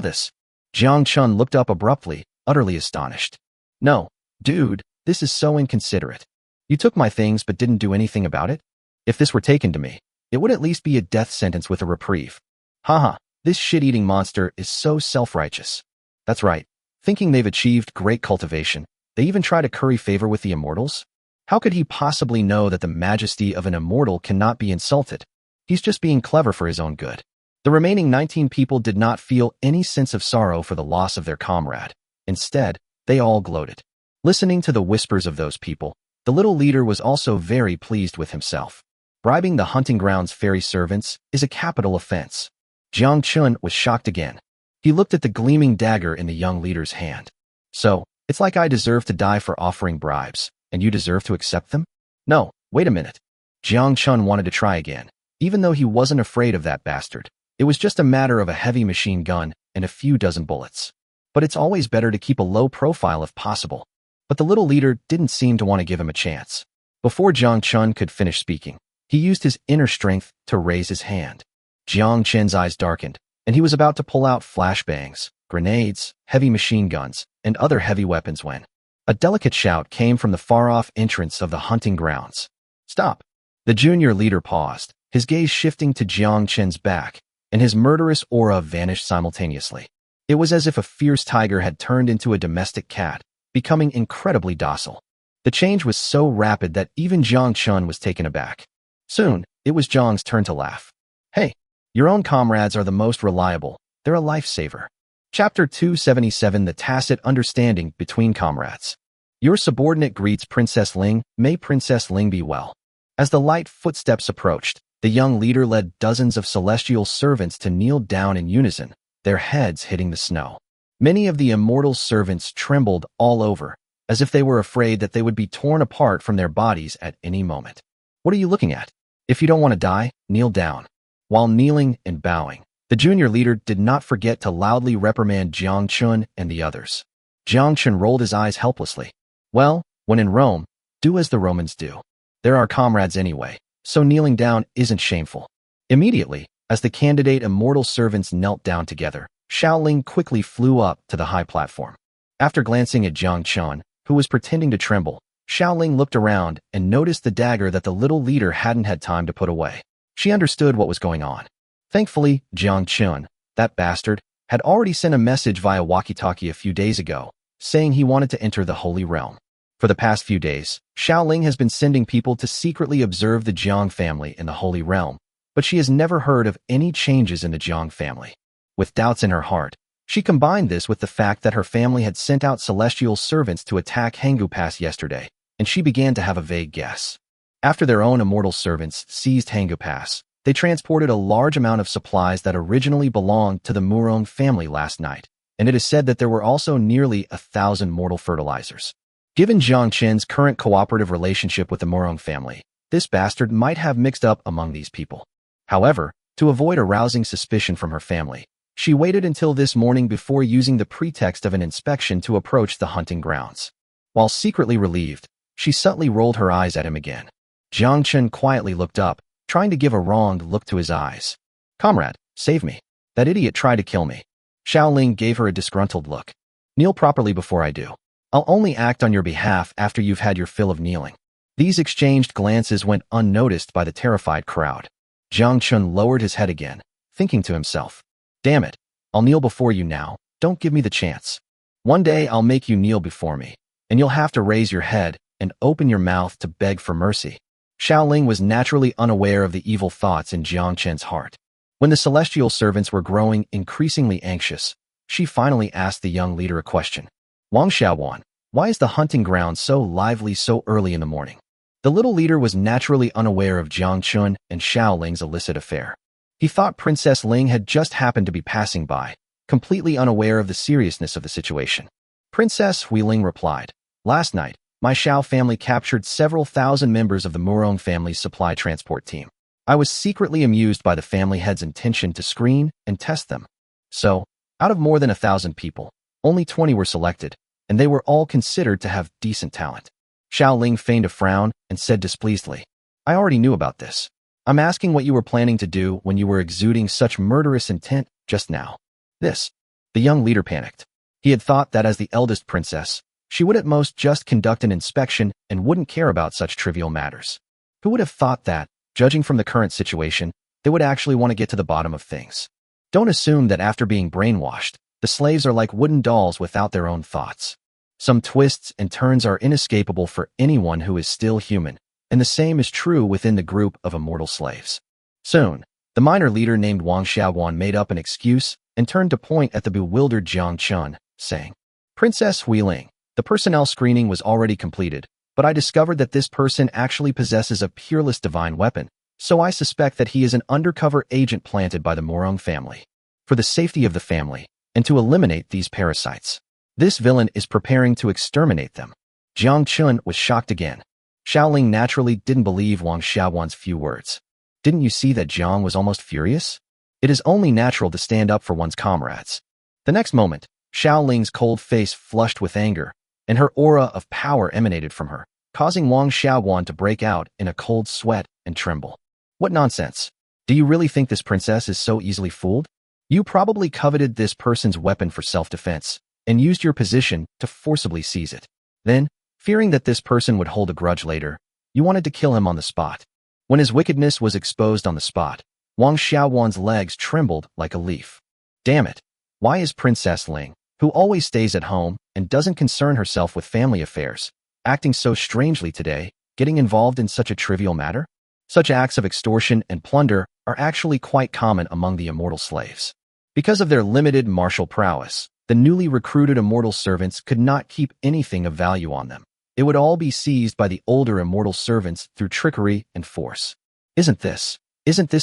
This. Jiang Chen looked up abruptly, utterly astonished. No, dude, this is so inconsiderate. You took my things but didn't do anything about it? If this were taken to me, it would at least be a death sentence with a reprieve. Haha, this shit-eating monster is so self-righteous. That's right. Thinking they've achieved great cultivation, they even try to curry favor with the immortals? How could he possibly know that the majesty of an immortal cannot be insulted? He's just being clever for his own good. The remaining 19 people did not feel any sense of sorrow for the loss of their comrade. Instead, they all gloated. Listening to the whispers of those people, the little leader was also very pleased with himself. Bribing the hunting grounds ferry servants is a capital offense. Jiang Chen was shocked again. He looked at the gleaming dagger in the young leader's hand. So, it's like I deserve to die for offering bribes, and you deserve to accept them? No, wait a minute. Jiang Chen wanted to try again, even though he wasn't afraid of that bastard. It was just a matter of a heavy machine gun and a few dozen bullets. But it's always better to keep a low profile if possible. But the little leader didn't seem to want to give him a chance. Before Jiang Chen could finish speaking, he used his inner strength to raise his hand. Jiang Chen's eyes darkened, and he was about to pull out flashbangs, grenades, heavy machine guns, and other heavy weapons when a delicate shout came from the far-off entrance of the hunting grounds. Stop! The junior leader paused, his gaze shifting to Jiang Chen's back, and his murderous aura vanished simultaneously. It was as if a fierce tiger had turned into a domestic cat, becoming incredibly docile. The change was so rapid that even Jiang Chen was taken aback. Soon, it was Jiang's turn to laugh. Hey, your own comrades are the most reliable. They're a lifesaver. Chapter 277 The Tacit Understanding Between Comrades. Your subordinate greets Princess Ling. May Princess Ling be well. As the light footsteps approached, the young leader led dozens of celestial servants to kneel down in unison, their heads hitting the snow. Many of the immortal servants trembled all over, as if they were afraid that they would be torn apart from their bodies at any moment. What are you looking at? If you don't want to die, kneel down. While kneeling and bowing, the junior leader did not forget to loudly reprimand Jiang Chen and the others. Jiang Chen rolled his eyes helplessly. Well, when in Rome, do as the Romans do. They're our comrades anyway, so kneeling down isn't shameful. Immediately, as the candidate immortal servants knelt down together, Xiao Ling quickly flew up to the high platform. After glancing at Jiang Chen, who was pretending to tremble, Xiao Ling looked around and noticed the dagger that the little leader hadn't had time to put away. She understood what was going on. Thankfully, Jiang Chen, that bastard, had already sent a message via walkie-talkie a few days ago, saying he wanted to enter the Holy Realm. For the past few days, Xiao Ling has been sending people to secretly observe the Jiang family in the Holy Realm, but she has never heard of any changes in the Jiang family. With doubts in her heart, she combined this with the fact that her family had sent out celestial servants to attack Hanggu Pass yesterday, and she began to have a vague guess. After their own immortal servants seized Hanggu Pass, they transported a large amount of supplies that originally belonged to the Murong family last night, and it is said that there were also nearly 1,000 mortal fertilizers. Given Jiang Chen's current cooperative relationship with the Murong family, this bastard might have mixed up among these people. However, to avoid arousing suspicion from her family, she waited until this morning before using the pretext of an inspection to approach the hunting grounds. While secretly relieved, she subtly rolled her eyes at him again. Jiang Chen quietly looked up, trying to give a wronged look to his eyes. Comrade, save me. That idiot tried to kill me. Xiao Ling gave her a disgruntled look. Kneel properly before I do. I'll only act on your behalf after you've had your fill of kneeling. These exchanged glances went unnoticed by the terrified crowd. Jiang Chen lowered his head again, thinking to himself, damn it, I'll kneel before you now, don't give me the chance. One day I'll make you kneel before me, and you'll have to raise your head and open your mouth to beg for mercy. Xiao Ling was naturally unaware of the evil thoughts in Jiang Chen's heart. When the celestial servants were growing increasingly anxious, she finally asked the young leader a question. Wang Xiaowan, why is the hunting ground so lively so early in the morning? The little leader was naturally unaware of Jiang Chen and Xiao Ling's illicit affair. He thought Princess Ling had just happened to be passing by, completely unaware of the seriousness of the situation. Princess Huiling replied, last night, my Xiao family captured several thousand members of the Murong family's supply transport team. I was secretly amused by the family head's intention to screen and test them. So, out of more than 1,000 people, only 20 were selected, and they were all considered to have decent talent. Xiao Ling feigned a frown and said displeasedly, I already knew about this. I'm asking what you were planning to do when you were exuding such murderous intent. just now. This. The young leader panicked. He had thought that as the eldest princess, she would at most just conduct an inspection and wouldn't care about such trivial matters. Who would have thought that, judging from the current situation, they would actually want to get to the bottom of things? Don't assume that after being brainwashed, the slaves are like wooden dolls without their own thoughts. Some twists and turns are inescapable for anyone who is still human, and the same is true within the group of immortal slaves. Soon, the minor leader named Wang Xiaoguan made up an excuse and turned to point at the bewildered Jiang Chen, saying, "Princess Huiling, the personnel screening was already completed, but I discovered that this person actually possesses a peerless divine weapon, so I suspect that he is an undercover agent planted by the Murong family. For the safety of the family, and to eliminate these parasites, this villain is preparing to exterminate them." Jiang Chen was shocked again. Xiaoling naturally didn't believe Wang Xiaoguan's few words. Didn't you see that Jiang was almost furious? It is only natural to stand up for one's comrades. The next moment, Xiaoling's cold face flushed with anger, and her aura of power emanated from her, causing Wang Xiaoguan to break out in a cold sweat and tremble. What nonsense! Do you really think this princess is so easily fooled? You probably coveted this person's weapon for self-defense, and used your position to forcibly seize it. Then, fearing that this person would hold a grudge later, you wanted to kill him on the spot. When his wickedness was exposed on the spot, Wang Xiaoguan's legs trembled like a leaf. Damn it! Why is Princess Ling, who always stays at home and doesn't concern herself with family affairs, acting so strangely today, getting involved in such a trivial matter? Such acts of extortion and plunder are actually quite common among the immortal slaves. Because of their limited martial prowess, the newly recruited immortal servants could not keep anything of value on them. It would all be seized by the older immortal servants through trickery and force. Isn't this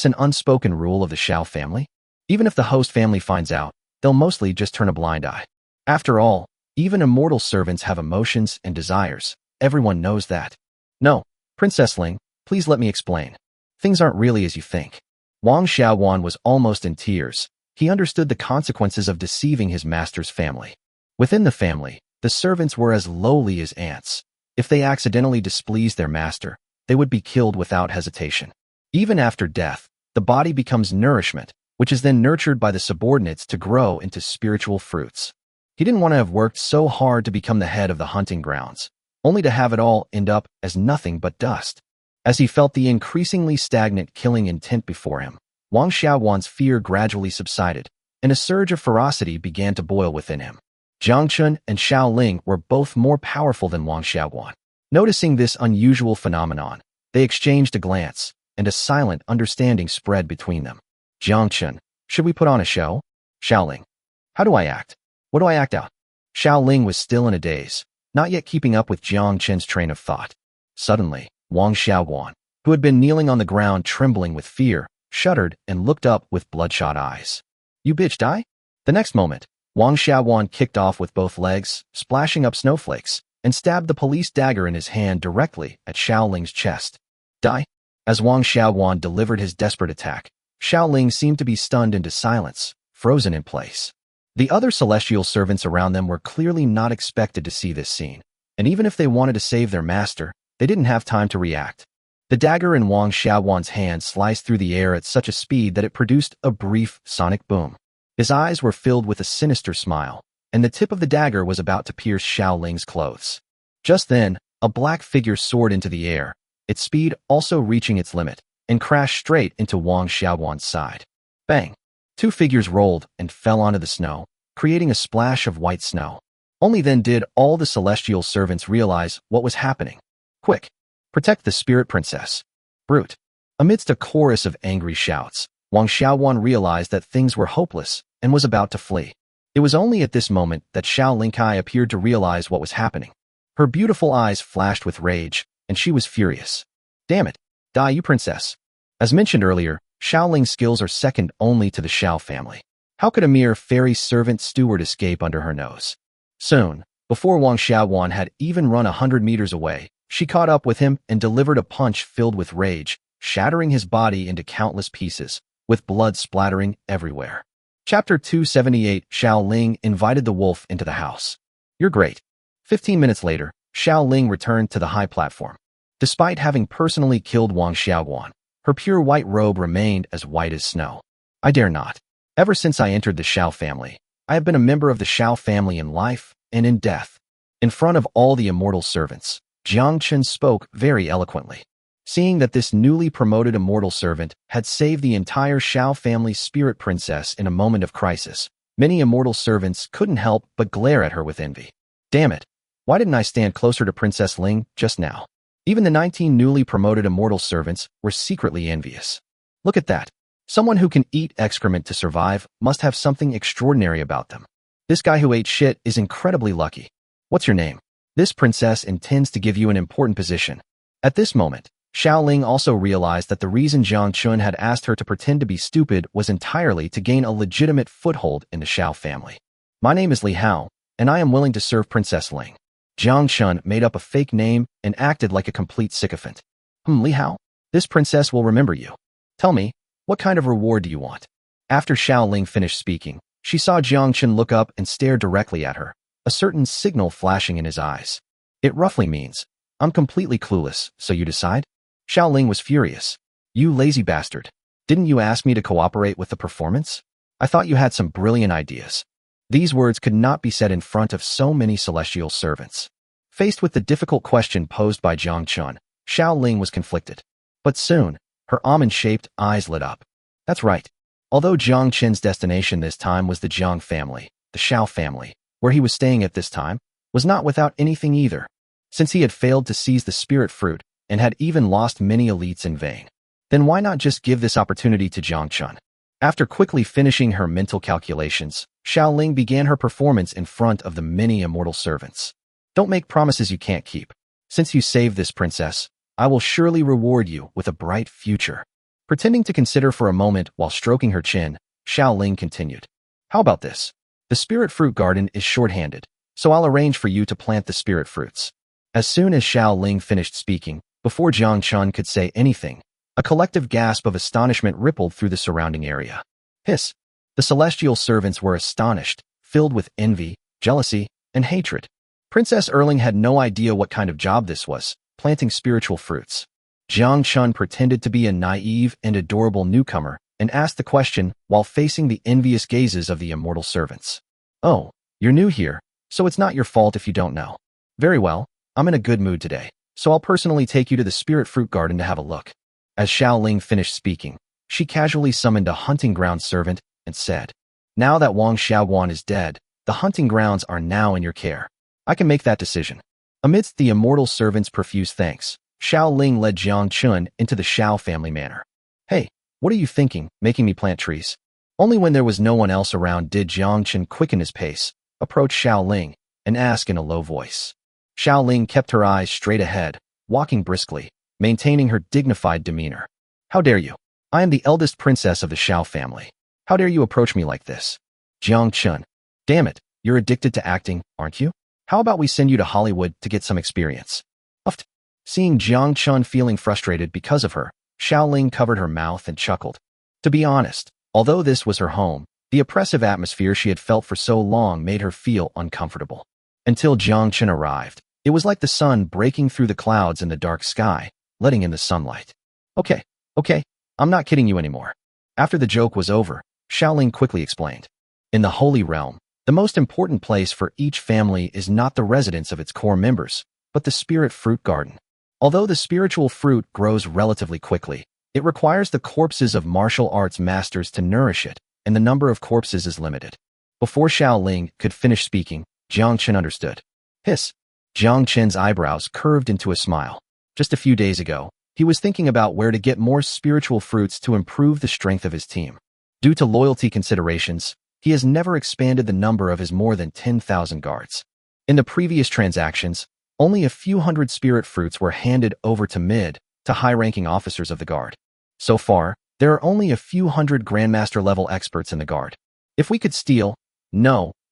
an unspoken rule of the Xiao family? Even if the host family finds out, they'll mostly just turn a blind eye. After all, even immortal servants have emotions and desires. Everyone knows that. No, Princess Ling, please let me explain. Things aren't really as you think. Wang Xiaoguan was almost in tears. He understood the consequences of deceiving his master's family. Within the family, the servants were as lowly as ants. If they accidentally displeased their master, they would be killed without hesitation. Even after death, the body becomes nourishment, which is then nurtured by the subordinates to grow into spiritual fruits. He didn't want to have worked so hard to become the head of the hunting grounds, only to have it all end up as nothing but dust. As he felt the increasingly stagnant killing intent before him, Wang Xiaoguan's fear gradually subsided, and a surge of ferocity began to boil within him. Jiang Chen and Xiaoling were both more powerful than Wang Xiaoguan. Noticing this unusual phenomenon, they exchanged a glance, and a silent understanding spread between them. Jiang Chen, should we put on a show? Xiaoling, how do I act? What do I act out? Xiaoling was still in a daze, not yet keeping up with Jiang Chen's train of thought. Suddenly, Wang Xiaoguan, who had been kneeling on the ground trembling with fear, shuddered and looked up with bloodshot eyes. You bitch die? The next moment, Wang Xiaoguan kicked off with both legs, splashing up snowflakes, and stabbed the police dagger in his hand directly at Xiaoling's chest. Die? As Wang Xiaoguan delivered his desperate attack, Xiaoling seemed to be stunned into silence, frozen in place. The other celestial servants around them were clearly not expected to see this scene, and even if they wanted to save their master, they didn't have time to react. The dagger in Wang Xiaoguan's hand sliced through the air at such a speed that it produced a brief sonic boom. His eyes were filled with a sinister smile, and the tip of the dagger was about to pierce Xiaoling's clothes. Just then, a black figure soared into the air, its speed also reaching its limit, and crashed straight into Wang Xiaoguan's side. Bang! Two figures rolled and fell onto the snow, creating a splash of white snow. Only then did all the celestial servants realize what was happening. Quick! Protect the spirit princess. Brute! Amidst a chorus of angry shouts, Wang Xiaoguan realized that things were hopeless and was about to flee. It was only at this moment that Xiao Lingkai appeared to realize what was happening. Her beautiful eyes flashed with rage, and she was furious. Damn it! Die, you princess! As mentioned earlier, Xiaoling's skills are second only to the Xiao family. How could a mere fairy servant steward escape under her nose? Soon, before Wang Xiaoguan had even run 100 meters away, she caught up with him and delivered a punch filled with rage, shattering his body into countless pieces, with blood splattering everywhere. Chapter 278. Xiao Ling invited the wolf into the house. You're great. 15 minutes later, Xiao Ling returned to the high platform. Despite having personally killed Wang Xiaoguan, her pure white robe remained as white as snow. I dare not. Ever since I entered the Xiao family, I have been a member of the Xiao family in life and in death. In front of all the immortal servants, Jiang Chen spoke very eloquently. Seeing that this newly promoted immortal servant had saved the entire Xiao family's spirit princess in a moment of crisis, many immortal servants couldn't help but glare at her with envy. Damn it! Why didn't I stand closer to Princess Ling just now? Even the 19 newly promoted immortal servants were secretly envious. Look at that. Someone who can eat excrement to survive must have something extraordinary about them. This guy who ate shit is incredibly lucky. What's your name? This princess intends to give you an important position. At this moment, Xiao Ling also realized that the reason Jiang Chen had asked her to pretend to be stupid was entirely to gain a legitimate foothold in the Xiao family. My name is Li Hao, and I am willing to serve Princess Ling. Jiang Chen made up a fake name and acted like a complete sycophant. Li Hao? This princess will remember you. Tell me, what kind of reward do you want? After Xiao Ling finished speaking, she saw Jiang Chen look up and stare directly at her, a certain signal flashing in his eyes. It roughly means, I'm completely clueless, so you decide? Xiao Ling was furious. You lazy bastard. Didn't you ask me to cooperate with the performance? I thought you had some brilliant ideas. These words could not be said in front of so many celestial servants. Faced with the difficult question posed by Jiang Chen, Xiao Ling was conflicted. But soon, her almond-shaped eyes lit up. That's right. Although Jiang Chen's destination this time was the Jiang family, the Xiao family, where he was staying at this time, was not without anything either. Since he had failed to seize the spirit fruit and had even lost many elites in vain, then why not just give this opportunity to Jiang Chen? After quickly finishing her mental calculations, Xiao Ling began her performance in front of the many immortal servants. Don't make promises you can't keep. Since you saved this princess, I will surely reward you with a bright future. Pretending to consider for a moment while stroking her chin, Xiao Ling continued. How about this? The spirit fruit garden is short-handed, so I'll arrange for you to plant the spirit fruits. As soon as Xiao Ling finished speaking, before Jiang Chen could say anything, a collective gasp of astonishment rippled through the surrounding area. Hiss! The celestial servants were astonished, filled with envy, jealousy, and hatred. Princess Erling had no idea what kind of job this was, planting spiritual fruits. Jiang Chen pretended to be a naive and adorable newcomer and asked the question while facing the envious gazes of the immortal servants. Oh, you're new here, so it's not your fault if you don't know. Very well, I'm in a good mood today, so I'll personally take you to the spirit fruit garden to have a look. As Xiao Ling finished speaking, she casually summoned a hunting ground servant and said, Now that Wang Xiaoguan is dead, the hunting grounds are now in your care. I can make that decision. Amidst the immortal servants' profuse thanks, Xiao Ling led Jiang Chen into the Xiao family manor. Hey, what are you thinking, making me plant trees? Only when there was no one else around did Jiang Chen quicken his pace, approach Xiao Ling, and ask in a low voice. Xiao Ling kept her eyes straight ahead, walking briskly, maintaining her dignified demeanor. How dare you? I am the eldest princess of the Xiao family. How dare you approach me like this? Jiang Chen. Damn it, you're addicted to acting, aren't you? How about we send you to Hollywood to get some experience? Uffed. Seeing Jiang Chen feeling frustrated because of her, Xiao Ling covered her mouth and chuckled. To be honest, although this was her home, the oppressive atmosphere she had felt for so long made her feel uncomfortable. Until Jiang Chen arrived, it was like the sun breaking through the clouds in the dark sky, letting in the sunlight. Okay, I'm not kidding you anymore. After the joke was over, Xiao Ling quickly explained. In the Holy Realm, the most important place for each family is not the residence of its core members, but the spirit fruit garden. Although the spiritual fruit grows relatively quickly, it requires the corpses of martial arts masters to nourish it, and the number of corpses is limited. Before Xiao Ling could finish speaking, Jiang Chen understood. Hiss! Jiang Chen's eyebrows curved into a smile. Just a few days ago, he was thinking about where to get more spiritual fruits to improve the strength of his team. Due to loyalty considerations, he has never expanded the number of his more than 10,000 guards. In the previous transactions, only a few hundred spirit fruits were handed over to mid to high-ranking officers of the guard. So far, there are only a few hundred Grandmaster-level experts in the guard. If we could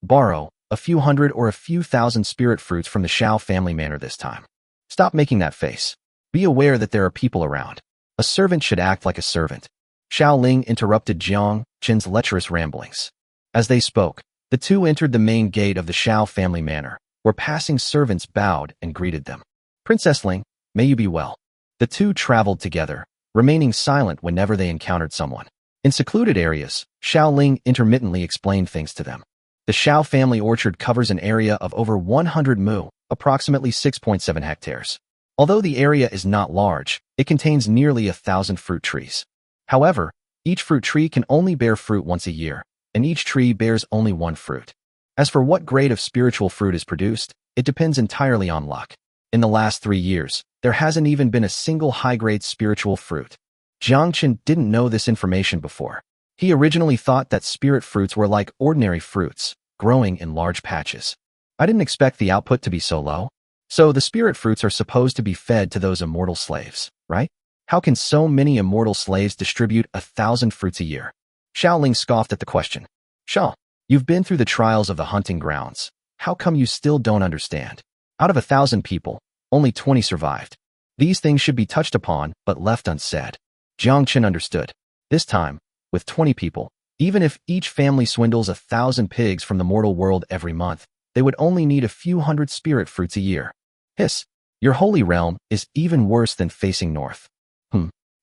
borrow, a few hundred or a few thousand spirit fruits from the Xiao family manor this time. Stop making that face. Be aware that there are people around. A servant should act like a servant. Xiao Ling interrupted Jiang Chen's lecherous ramblings. As they spoke, the two entered the main gate of the Xiao family manor, where passing servants bowed and greeted them. Princess Ling, may you be well. The two traveled together, remaining silent whenever they encountered someone. In secluded areas, Xiao Ling intermittently explained things to them. The Xiao family orchard covers an area of over 100 mu, approximately 6.7 hectares. Although the area is not large, it contains nearly 1,000 fruit trees. However, each fruit tree can only bear fruit once a year, and each tree bears only one fruit. As for what grade of spiritual fruit is produced, it depends entirely on luck. In the last 3 years, there hasn't even been a single high-grade spiritual fruit. Jiang Chen didn't know this information before. He originally thought that spirit fruits were like ordinary fruits, growing in large patches. I didn't expect the output to be so low. So the spirit fruits are supposed to be fed to those immortal slaves, right? How can so many immortal slaves distribute 1,000 fruits a year? Xiao Ling scoffed at the question. Xiao, you've been through the trials of the hunting grounds. How come you still don't understand? Out of 1,000 people, only 20 survived. These things should be touched upon, but left unsaid. Jiang Chen understood. This time, with 20 people, even if each family swindles 1,000 pigs from the mortal world every month, they would only need a few hundred spirit fruits a year. Hiss, your holy realm is even worse than facing north.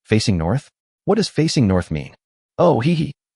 Facing north? What does facing north mean? Oh,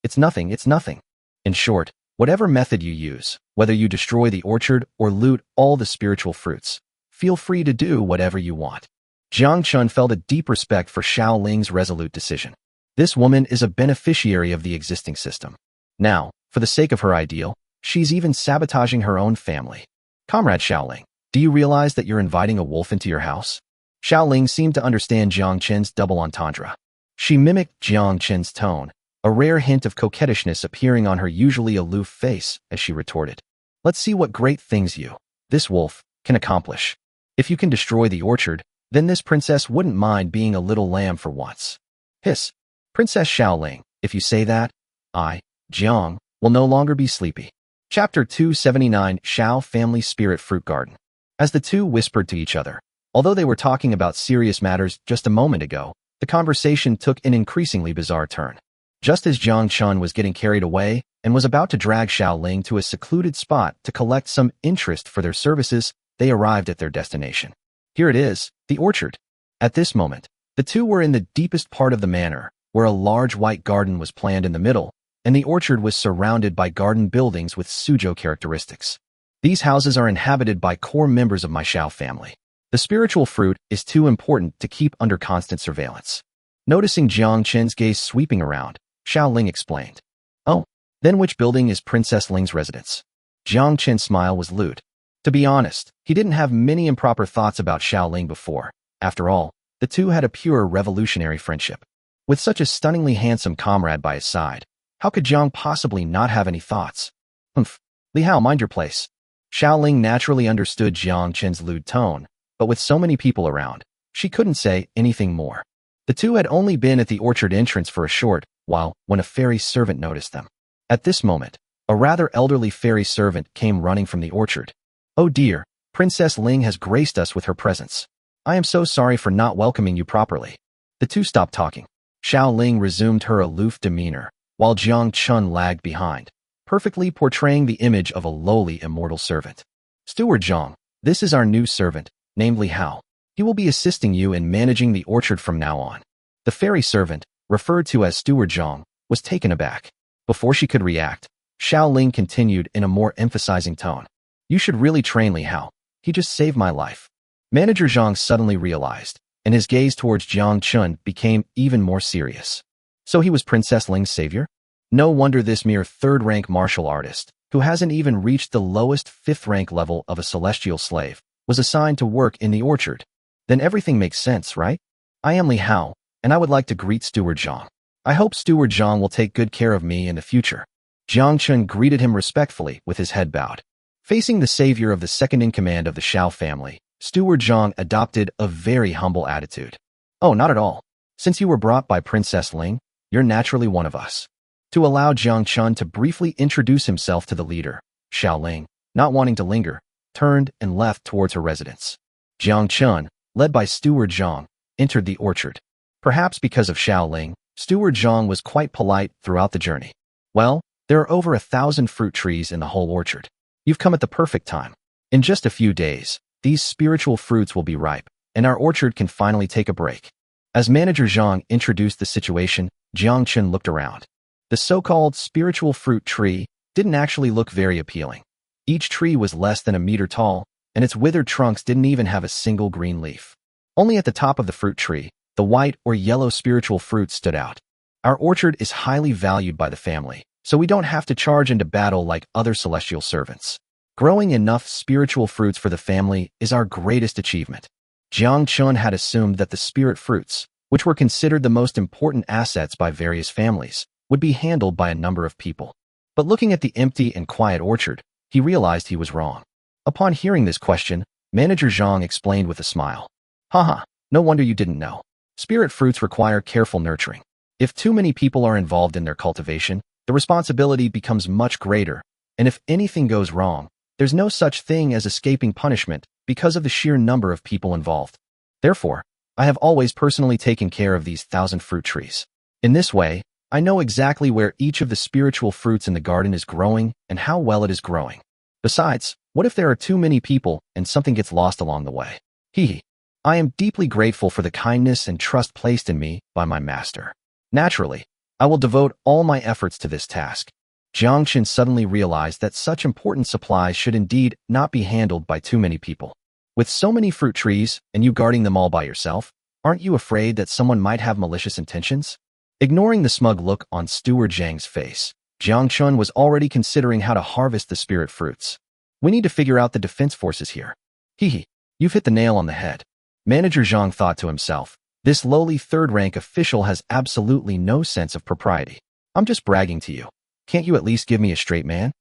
it's nothing, it's nothing. In short, whatever method you use, whether you destroy the orchard or loot all the spiritual fruits, feel free to do whatever you want. Jiang Chen felt a deep respect for Xiao Ling's resolute decision. This woman is a beneficiary of the existing system. Now, for the sake of her ideal, she's even sabotaging her own family. Comrade Xiao Ling, do you realize that you're inviting a wolf into your house? Xiao Ling seemed to understand Jiang Chen's double entendre. She mimicked Jiang Chen's tone, a rare hint of coquettishness appearing on her usually aloof face as she retorted. Let's see what great things you, this wolf, can accomplish. If you can destroy the orchard, then this princess wouldn't mind being a little lamb for once. Hiss, Princess Xiao Ling, if you say that, I, Jiang, will no longer be sleepy. Chapter 279 Xiao Family Spirit Fruit Garden. As the two whispered to each other, although they were talking about serious matters just a moment ago, the conversation took an increasingly bizarre turn. Just as Jiang Chen was getting carried away and was about to drag Xiao Ling to a secluded spot to collect some interest for their services, they arrived at their destination. Here it is, the orchard. At this moment, the two were in the deepest part of the manor, where a large white garden was planned in the middle, and the orchard was surrounded by garden buildings with Suzhou characteristics. These houses are inhabited by core members of my Xiao family. The spiritual fruit is too important to keep under constant surveillance. Noticing Jiang Chen's gaze sweeping around, Xiao Ling explained. Oh, then which building is Princess Ling's residence? Jiang Chen's smile was lewd. To be honest, he didn't have many improper thoughts about Xiao Ling before. After all, the two had a pure revolutionary friendship. With such a stunningly handsome comrade by his side, how could Jiang possibly not have any thoughts? Li Hao, mind your place. Xiao Ling naturally understood Jiang Chen's lewd tone, but with so many people around, she couldn't say anything more. The two had only been at the orchard entrance for a short while when a fairy servant noticed them. At this moment, a rather elderly fairy servant came running from the orchard. Oh dear, Princess Ling has graced us with her presence. I am so sorry for not welcoming you properly. The two stopped talking. Xiao Ling resumed her aloof demeanor, while Jiang Chen lagged behind, perfectly portraying the image of a lowly immortal servant. Steward Jiang, this is our new servant, named Li Hao. He will be assisting you in managing the orchard from now on. The fairy servant, referred to as Steward Jiang, was taken aback. Before she could react, Xiao Ling continued in a more emphasizing tone. You should really train Li Hao. He just saved my life. Manager Zhang suddenly realized, and his gaze towards Jiang Chen became even more serious. So he was Princess Ling's savior? No wonder this mere third-rank martial artist, who hasn't even reached the lowest fifth-rank level of a celestial slave, was assigned to work in the orchard. Then everything makes sense, right? I am Li Hao, and I would like to greet Steward Zhang. I hope Steward Zhang will take good care of me in the future. Jiang Chen greeted him respectfully with his head bowed. Facing the savior of the second-in-command of the Xiao family, Steward Jiang adopted a very humble attitude. Oh, not at all. Since you were brought by Princess Ling, you're naturally one of us. To allow Jiang Chen to briefly introduce himself to the leader, Xiao Ling, not wanting to linger, turned and left towards her residence. Jiang Chen, led by Steward Jiang, entered the orchard. Perhaps because of Xiao Ling, Steward Jiang was quite polite throughout the journey. Well, there are over 1,000 fruit trees in the whole orchard. You've come at the perfect time. In just a few days, these spiritual fruits will be ripe, and our orchard can finally take a break. As Manager Zhang introduced the situation, Jiang Chen looked around. The so-called spiritual fruit tree didn't actually look very appealing. Each tree was less than a meter tall, and its withered trunks didn't even have a single green leaf. Only at the top of the fruit tree, the white or yellow spiritual fruit stood out. Our orchard is highly valued by the family, so we don't have to charge into battle like other celestial servants. Growing enough spiritual fruits for the family is our greatest achievement. Jiang Chen had assumed that the spirit fruits, which were considered the most important assets by various families, would be handled by a number of people. But looking at the empty and quiet orchard, he realized he was wrong. Upon hearing this question, Manager Zhang explained with a smile. Haha, no wonder you didn't know. Spirit fruits require careful nurturing. If too many people are involved in their cultivation, the responsibility becomes much greater, and if anything goes wrong, there's no such thing as escaping punishment because of the sheer number of people involved. Therefore, I have always personally taken care of these 1,000 fruit trees. In this way, I know exactly where each of the spiritual fruits in the garden is growing and how well it is growing. Besides, what if there are too many people and something gets lost along the way? Hehe. I am deeply grateful for the kindness and trust placed in me by my master. Naturally, I will devote all my efforts to this task. Jiang Chen suddenly realized that such important supplies should indeed not be handled by too many people. With so many fruit trees and you guarding them all by yourself, aren't you afraid that someone might have malicious intentions? Ignoring the smug look on Steward Zhang's face, Jiang Chen was already considering how to harvest the spirit fruits. We need to figure out the defense forces here. Hehe, you've hit the nail on the head. Manager Zhang thought to himself, this lowly third-rank official has absolutely no sense of propriety. I'm just bragging to you. Can't you at least give me a straight man?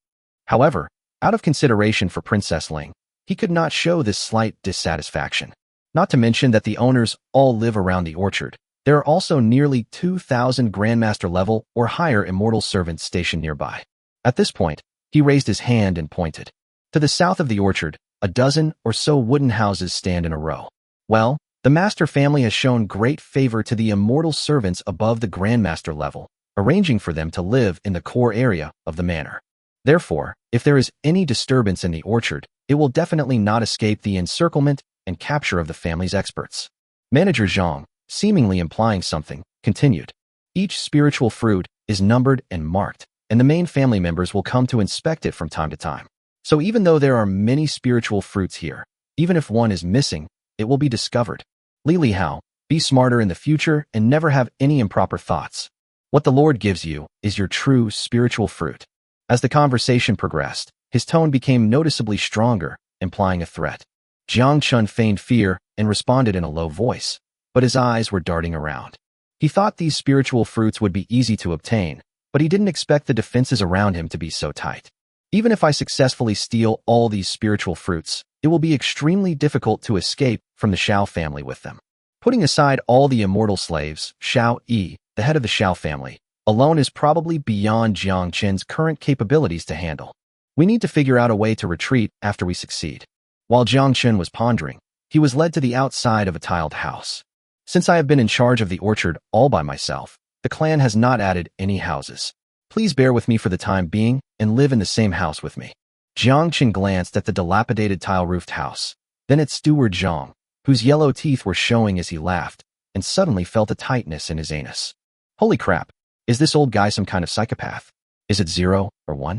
However, out of consideration for Princess Ling, he could not show this slight dissatisfaction. Not to mention that the owners all live around the orchard. There are also nearly 2,000 Grandmaster level or higher immortal servants stationed nearby. At this point, he raised his hand and pointed. To the south of the orchard, a dozen or so wooden houses stand in a row. Well, the master family has shown great favor to the immortal servants above the Grandmaster level, arranging for them to live in the core area of the manor. Therefore, if there is any disturbance in the orchard, it will definitely not escape the encirclement and capture of the family's experts. Manager Zhang, seemingly implying something, continued. Each spiritual fruit is numbered and marked, and the main family members will come to inspect it from time to time. So even though there are many spiritual fruits here, even if one is missing, it will be discovered. Li Hao, be smarter in the future and never have any improper thoughts. What the Lord gives you is your true spiritual fruit. As the conversation progressed, his tone became noticeably stronger, implying a threat. Jiang Chen feigned fear and responded in a low voice, but his eyes were darting around. He thought these spiritual fruits would be easy to obtain, but he didn't expect the defenses around him to be so tight. Even if I successfully steal all these spiritual fruits, it will be extremely difficult to escape from the Xiao family with them. Putting aside all the immortal slaves, Xiao Yi, the head of the Xiao family, alone is probably beyond Jiang Chen's current capabilities to handle. We need to figure out a way to retreat after we succeed. While Jiang Chen was pondering, he was led to the outside of a tiled house. Since I have been in charge of the orchard all by myself, the clan has not added any houses. Please bear with me for the time being and live in the same house with me. Jiang Chen glanced at the dilapidated tile-roofed house, then at Steward Zhang, whose yellow teeth were showing as he laughed, and suddenly felt a tightness in his anus. Holy crap, is this old guy some kind of psychopath? Is it 0 or 1?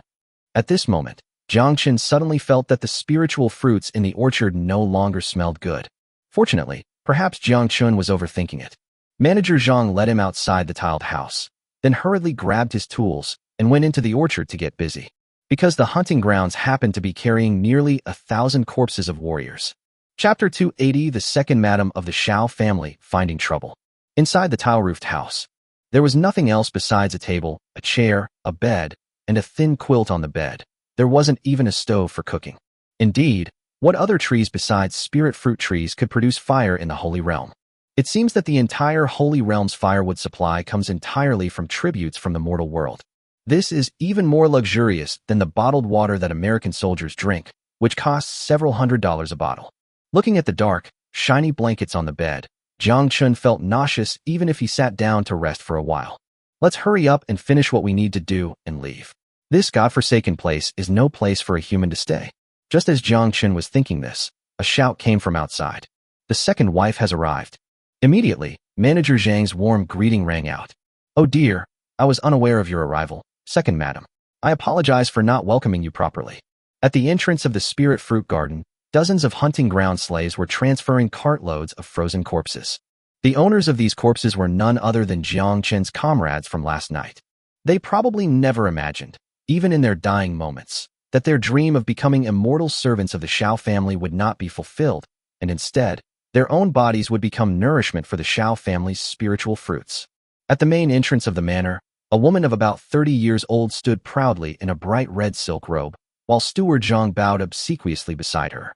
At this moment, Jiang Chen suddenly felt that the spiritual fruits in the orchard no longer smelled good. Fortunately, perhaps Jiang Chen was overthinking it. Manager Zhang led him outside the tiled house, then hurriedly grabbed his tools and went into the orchard to get busy. Because the hunting grounds happened to be carrying nearly 1,000 corpses of warriors. Chapter 280, the second madam of the Xiao family finding trouble. Inside the tile-roofed house, there was nothing else besides a table, a chair, a bed, and a thin quilt on the bed. There wasn't even a stove for cooking. Indeed, what other trees besides spirit fruit trees could produce fire in the Holy Realm? It seems that the entire Holy Realm's firewood supply comes entirely from tributes from the mortal world. This is even more luxurious than the bottled water that American soldiers drink, which costs several $100s a bottle. Looking at the dark, shiny blankets on the bed, Jiang Chen felt nauseous even if he sat down to rest for a while. Let's hurry up and finish what we need to do and leave. This godforsaken place is no place for a human to stay. Just as Jiang Chen was thinking this, a shout came from outside. The second wife has arrived. Immediately, Manager Zhang's warm greeting rang out. Oh dear, I was unaware of your arrival, second madam. I apologize for not welcoming you properly. At the entrance of the Spirit Fruit Garden, dozens of hunting ground slaves were transferring cartloads of frozen corpses. The owners of these corpses were none other than Jiang Chen's comrades from last night. They probably never imagined, even in their dying moments, that their dream of becoming immortal servants of the Xiao family would not be fulfilled, and instead, their own bodies would become nourishment for the Xiao family's spiritual fruits. At the main entrance of the manor, a woman of about 30 years old stood proudly in a bright red silk robe, while Steward Zhang bowed obsequiously beside her.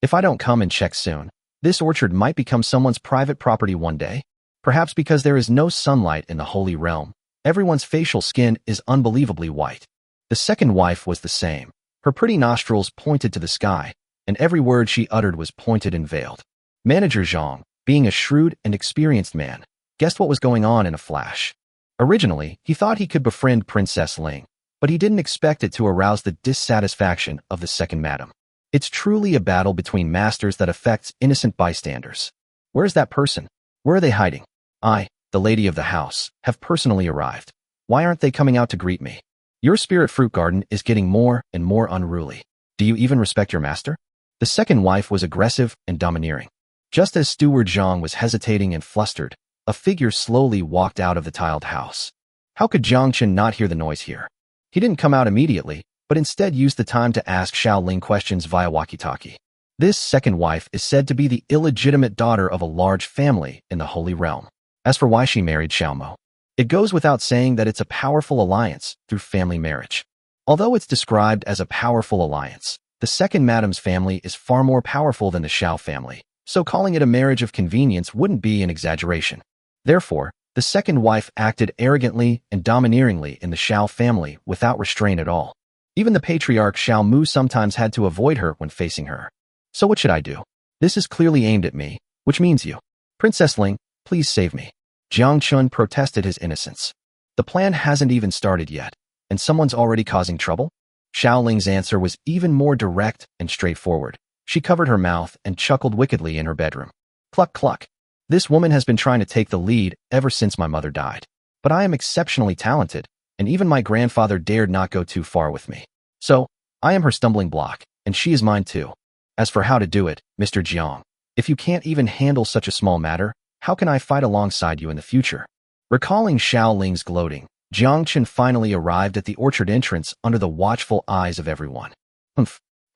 If I don't come and check soon, this orchard might become someone's private property one day. Perhaps because there is no sunlight in the Holy Realm, everyone's facial skin is unbelievably white. The second wife was the same. Her pretty nostrils pointed to the sky, and every word she uttered was pointed and veiled. Manager Zhang, being a shrewd and experienced man, guessed what was going on in a flash. Originally, he thought he could befriend Princess Ling, but he didn't expect it to arouse the dissatisfaction of the second madam. It's truly a battle between masters that affects innocent bystanders. Where's that person? Where are they hiding? I, the lady of the house, have personally arrived. Why aren't they coming out to greet me? Your Spirit Fruit Garden is getting more and more unruly. Do you even respect your master? The second wife was aggressive and domineering. Just as Steward Zhang was hesitating and flustered, a figure slowly walked out of the tiled house. How could Jiang Chen not hear the noise here? He didn't come out immediately, but instead used the time to ask Xiao Ling questions via walkie-talkie. This second wife is said to be the illegitimate daughter of a large family in the Holy Realm. As for why she married Xiao Mo, it goes without saying that it's a powerful alliance through family marriage. Although it's described as a powerful alliance, the second madam's family is far more powerful than the Xiao family, so calling it a marriage of convenience wouldn't be an exaggeration. Therefore, the second wife acted arrogantly and domineeringly in the Xiao family without restraint at all. Even the patriarch Xiao Mu sometimes had to avoid her when facing her. So what should I do? This is clearly aimed at me, which means you. Princess Ling, please save me. Jiang Chen protested his innocence. The plan hasn't even started yet, and someone's already causing trouble? Xiao Ling's answer was even more direct and straightforward. She covered her mouth and chuckled wickedly in her bedroom. Cluck cluck. This woman has been trying to take the lead ever since my mother died. But I am exceptionally talented, and even my grandfather dared not go too far with me. So, I am her stumbling block, and she is mine too. As for how to do it, Mr. Jiang, if you can't even handle such a small matter, how can I fight alongside you in the future? Recalling Xiao Ling's gloating, Jiang Chen finally arrived at the orchard entrance under the watchful eyes of everyone.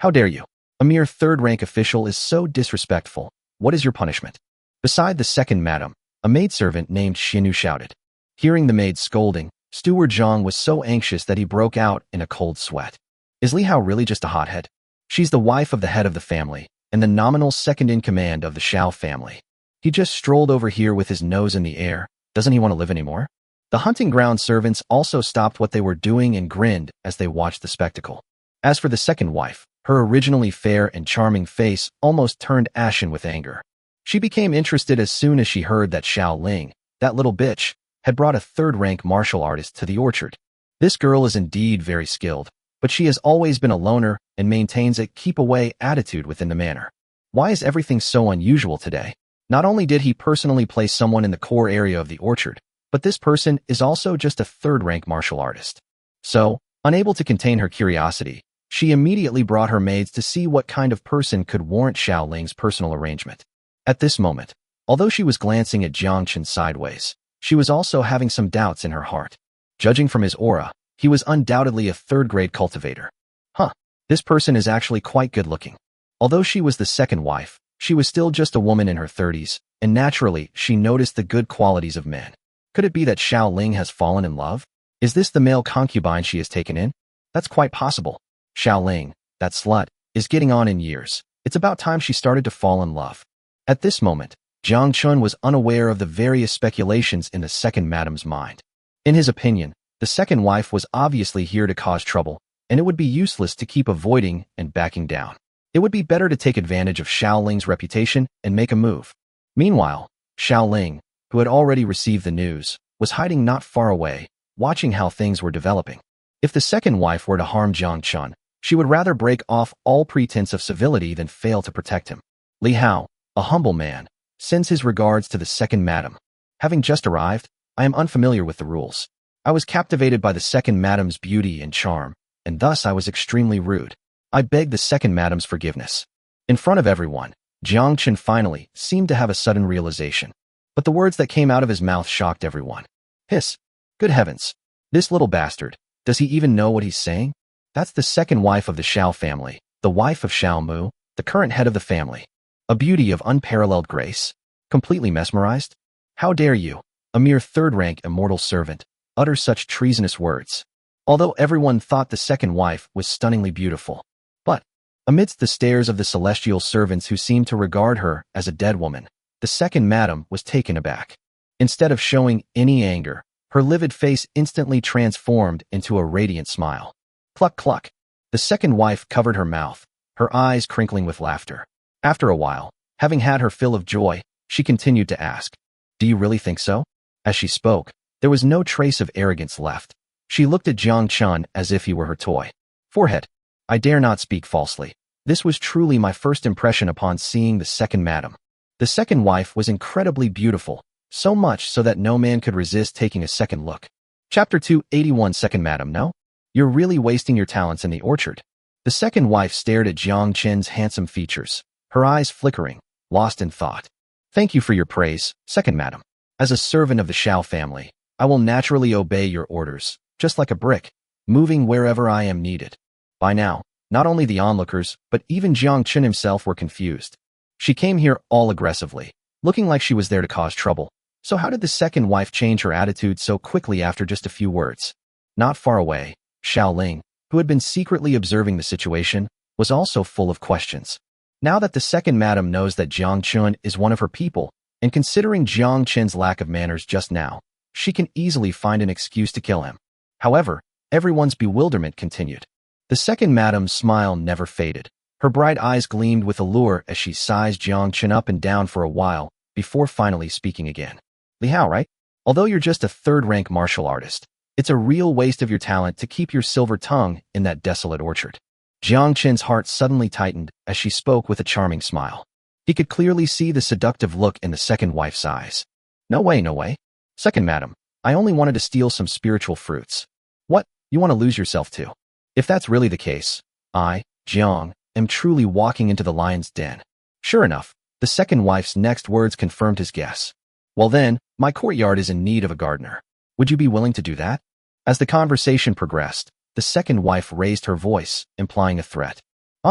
How dare you? A mere third-rank official is so disrespectful. What is your punishment? Beside the second madam, a maidservant named Xinu shouted. Hearing the maid scolding, Steward Zhang was so anxious that he broke out in a cold sweat. Is Li Hao really just a hothead? She's the wife of the head of the family, and the nominal second-in-command of the Xiao family. He just strolled over here with his nose in the air. Doesn't he want to live anymore? The hunting ground servants also stopped what they were doing and grinned as they watched the spectacle. As for the second wife, her originally fair and charming face almost turned ashen with anger. She became interested as soon as she heard that Xiao Ling, that little bitch, had brought a third-rank martial artist to the orchard. This girl is indeed very skilled, but she has always been a loner and maintains a keep-away attitude within the manor. Why is everything so unusual today? Not only did he personally place someone in the core area of the orchard, but this person is also just a third-rank martial artist. So, unable to contain her curiosity, she immediately brought her maids to see what kind of person could warrant Xiao Ling's personal arrangement. At this moment, although she was glancing at Jiang Chen sideways, she was also having some doubts in her heart. Judging from his aura, he was undoubtedly a third-grade cultivator. This person is actually quite good-looking. Although she was the second wife, she was still just a woman in her 30s, and naturally, she noticed the good qualities of men. Could it be that Xiao Ling has fallen in love? Is this the male concubine she has taken in? That's quite possible. Xiao Ling, that slut, is getting on in years. It's about time she started to fall in love. At this moment, Jiang Chen was unaware of the various speculations in the second madam's mind. In his opinion, the second wife was obviously here to cause trouble, and it would be useless to keep avoiding and backing down. It would be better to take advantage of Xiao Ling's reputation and make a move. Meanwhile, Xiao Ling, who had already received the news, was hiding not far away, watching how things were developing. If the second wife were to harm Jiang Chen, she would rather break off all pretense of civility than fail to protect him. Li Hao, a humble man, sends his regards to the second madam. Having just arrived, I am unfamiliar with the rules. I was captivated by the second madam's beauty and charm, and thus I was extremely rude. I begged the second madam's forgiveness. In front of everyone, Jiang Chen finally seemed to have a sudden realization. But the words that came out of his mouth shocked everyone. Hiss! Good heavens! This little bastard, does he even know what he's saying? That's the second wife of the Xiao family, the wife of Xiao Mu, the current head of the family. A beauty of unparalleled grace. Completely mesmerized? How dare you, a mere third-rank immortal servant, utter such treasonous words? Although everyone thought the second wife was stunningly beautiful. But, amidst the stares of the celestial servants who seemed to regard her as a dead woman, the second madam was taken aback. Instead of showing any anger, her livid face instantly transformed into a radiant smile. Cluck cluck. The second wife covered her mouth, her eyes crinkling with laughter. After a while, having had her fill of joy, she continued to ask, "Do you really think so?" As she spoke, there was no trace of arrogance left. She looked at Jiang Chen as if he were her toy. Forehead. I dare not speak falsely. This was truly my first impression upon seeing the second madam. The second wife was incredibly beautiful, so much so that no man could resist taking a second look. Chapter 281. Second madam, no? You're really wasting your talents in the orchard. The second wife stared at Jiang Chen's handsome features, her eyes flickering, lost in thought. Thank you for your praise, second madam. As a servant of the Xiao family, I will naturally obey your orders, just like a brick, moving wherever I am needed. By now, not only the onlookers, but even Jiang Chen himself were confused. She came here all aggressively, looking like she was there to cause trouble. So how did the second wife change her attitude so quickly after just a few words? Not far away, Xiao Ling, who had been secretly observing the situation, was also full of questions. Now that the second madam knows that Jiang Chen is one of her people, and considering Jiang Chen's lack of manners just now, she can easily find an excuse to kill him. However, everyone's bewilderment continued. The second madam's smile never faded. Her bright eyes gleamed with allure as she sized Jiang Chen up and down for a while, before finally speaking again. Li Hao, right? Although you're just a third-rank martial artist, it's a real waste of your talent to keep your silver tongue in that desolate orchard. Jiang Chen's heart suddenly tightened as she spoke with a charming smile. He could clearly see the seductive look in the second wife's eyes. No way, no way. Second madam, I only wanted to steal some spiritual fruits. What, you want to lose yourself to? If that's really the case, I, Jiang, am truly walking into the lion's den. Sure enough, the second wife's next words confirmed his guess. Well then, my courtyard is in need of a gardener. Would you be willing to do that? As the conversation progressed, the second wife raised her voice, implying a threat.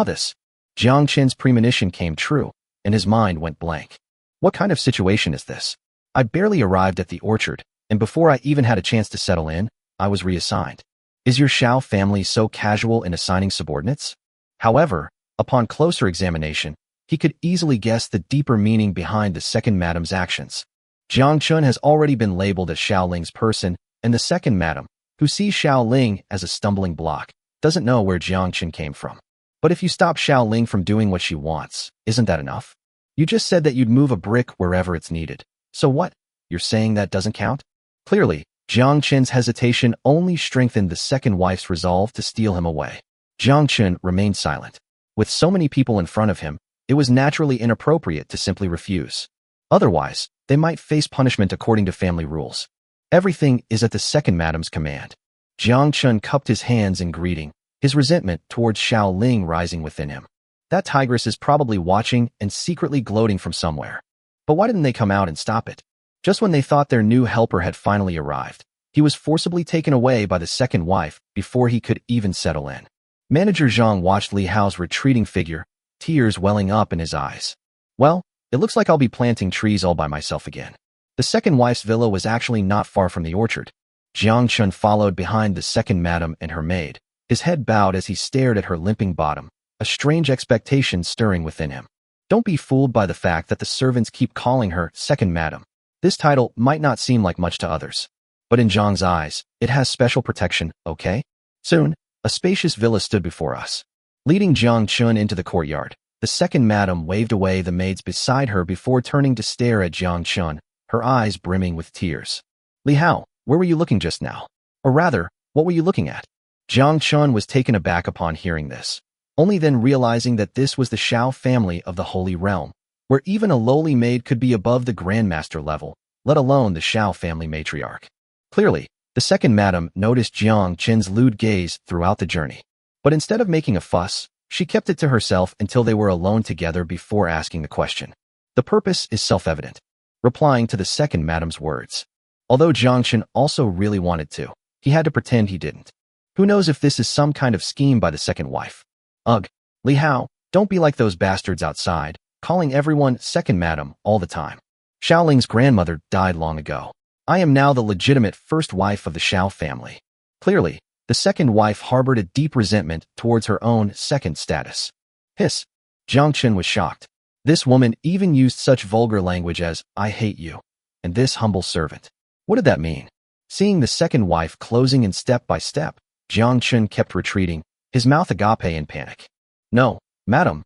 This. Jiang Chen's premonition came true, and his mind went blank. What kind of situation is this? I barely arrived at the orchard, and before I even had a chance to settle in, I was reassigned. Is your Xiao family so casual in assigning subordinates? However, upon closer examination, he could easily guess the deeper meaning behind the second madam's actions. Jiang Chen has already been labeled as Xiao Ling's person, and the second madam, who sees Xiao Ling as a stumbling block, doesn't know where Jiang Chen came from. But if you stop Xiao Ling from doing what she wants, isn't that enough? You just said that you'd move a brick wherever it's needed. So what? You're saying that doesn't count? Clearly, Jiang Chen's hesitation only strengthened the second wife's resolve to steal him away. Jiang Chen remained silent. With so many people in front of him, it was naturally inappropriate to simply refuse. Otherwise, they might face punishment according to family rules. Everything is at the second madam's command. Jiang Chen cupped his hands in greeting, his resentment towards Xiao Ling rising within him. That tigress is probably watching and secretly gloating from somewhere. But why didn't they come out and stop it? Just when they thought their new helper had finally arrived, he was forcibly taken away by the second wife before he could even settle in. Manager Zhang watched Li Hao's retreating figure, tears welling up in his eyes. Well, it looks like I'll be planting trees all by myself again. The second wife's villa was actually not far from the orchard. Jiang Chen followed behind the second madam and her maid, his head bowed as he stared at her limping bottom, a strange expectation stirring within him. Don't be fooled by the fact that the servants keep calling her second madam. This title might not seem like much to others, but in Zhang's eyes, it has special protection, okay? Soon, a spacious villa stood before us. Leading Jiang Chen into the courtyard, the second madam waved away the maids beside her before turning to stare at Jiang Chen, her eyes brimming with tears. Li Hao, where were you looking just now? Or rather, what were you looking at? Jiang Chen was taken aback upon hearing this, only then realizing that this was the Xiao family of the Holy Realm, where even a lowly maid could be above the Grandmaster level, let alone the Xiao family matriarch. Clearly, The second madam noticed Jiang Chen's lewd gaze throughout the journey. But instead of making a fuss, she kept it to herself until they were alone together before asking the question. The purpose is self-evident, replying to the second madam's words. Although Jiang Chen also really wanted to, he had to pretend he didn't. Who knows if this is some kind of scheme by the second wife? Ugh, Li Hao, don't be like those bastards outside, calling everyone second madam all the time. Xiao Ling's grandmother died long ago. I am now the legitimate first wife of the Xiao family. Clearly, the second wife harbored a deep resentment towards her own second status. Hiss. Jiang Chen was shocked. This woman even used such vulgar language as, I hate you, and this humble servant. What did that mean? Seeing the second wife closing in step by step, Jiang Chen kept retreating, his mouth agape in panic. No, madam,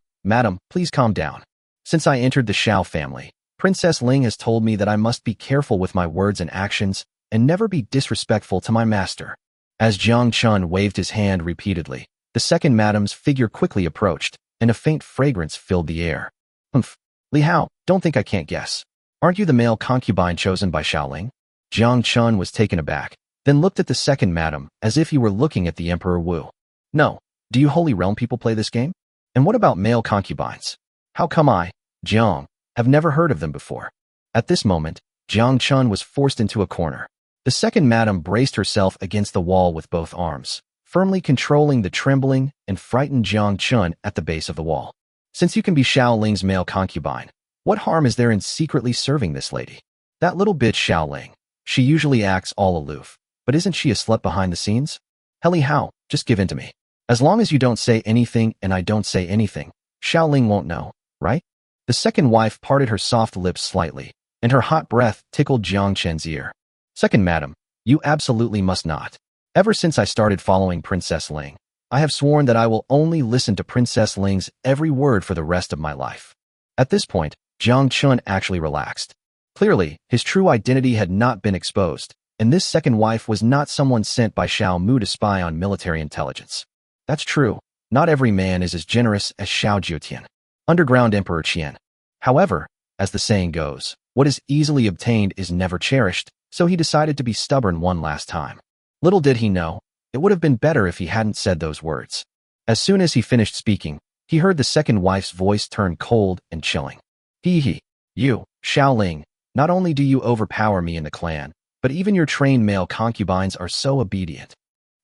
please calm down. Since I entered the Xiao family, Princess Ling has told me that I must be careful with my words and actions and never be disrespectful to my master. As Jiang Chen waved his hand repeatedly, the second madam's figure quickly approached, and a faint fragrance filled the air. Humph. Li Hao, don't think I can't guess. Aren't you the male concubine chosen by Xiao Ling? Jiang Chen was taken aback, then looked at the second madam as if he were looking at the Emperor Wu. No, do you Holy Realm people play this game? And what about male concubines? How come I, Jiang, have never heard of them before? At this moment, Jiang Chen was forced into a corner. The second madam braced herself against the wall with both arms, firmly controlling the trembling and frightened Jiang Chen at the base of the wall. Since you can be Xiao Ling's male concubine, what harm is there in secretly serving this lady? That little bitch Xiao Ling. She usually acts all aloof, but isn't she a slut behind the scenes? Li Hao, just give in to me. As long as you don't say anything and I don't say anything, Xiao Ling won't know, right? The second wife parted her soft lips slightly, and her hot breath tickled Jiang Chen's ear. Second madam, you absolutely must not. Ever since I started following Princess Ling, I have sworn that I will only listen to Princess Ling's every word for the rest of my life. At this point, Jiang Chen actually relaxed. Clearly, his true identity had not been exposed, and this second wife was not someone sent by Xiao Mu to spy on military intelligence. That's true. Not every man is as generous as Xiao Jiutian, underground Emperor Qian. However, as the saying goes, what is easily obtained is never cherished, so he decided to be stubborn one last time. Little did he know, it would have been better if he hadn't said those words. As soon as he finished speaking, he heard the second wife's voice turn cold and chilling. You, Xiao Ling, not only do you overpower me in the clan, but even your trained male concubines are so obedient.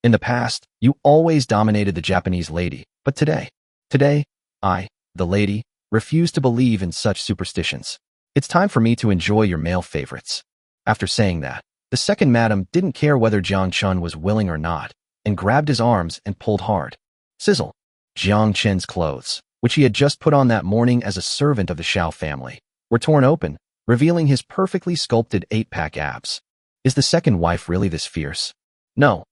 In the past, you always dominated the Japanese lady, but today, I, the lady, refuse to believe in such superstitions. It's time for me to enjoy your male favorites. After saying that, the second madam didn't care whether Jiang Chen was willing or not, and grabbed his arms and pulled hard. Sizzle. Jiang Chen's clothes, which he had just put on that morning as a servant of the Xiao family, were torn open, revealing his perfectly sculpted 8-pack abs. Is the second wife really this fierce? No.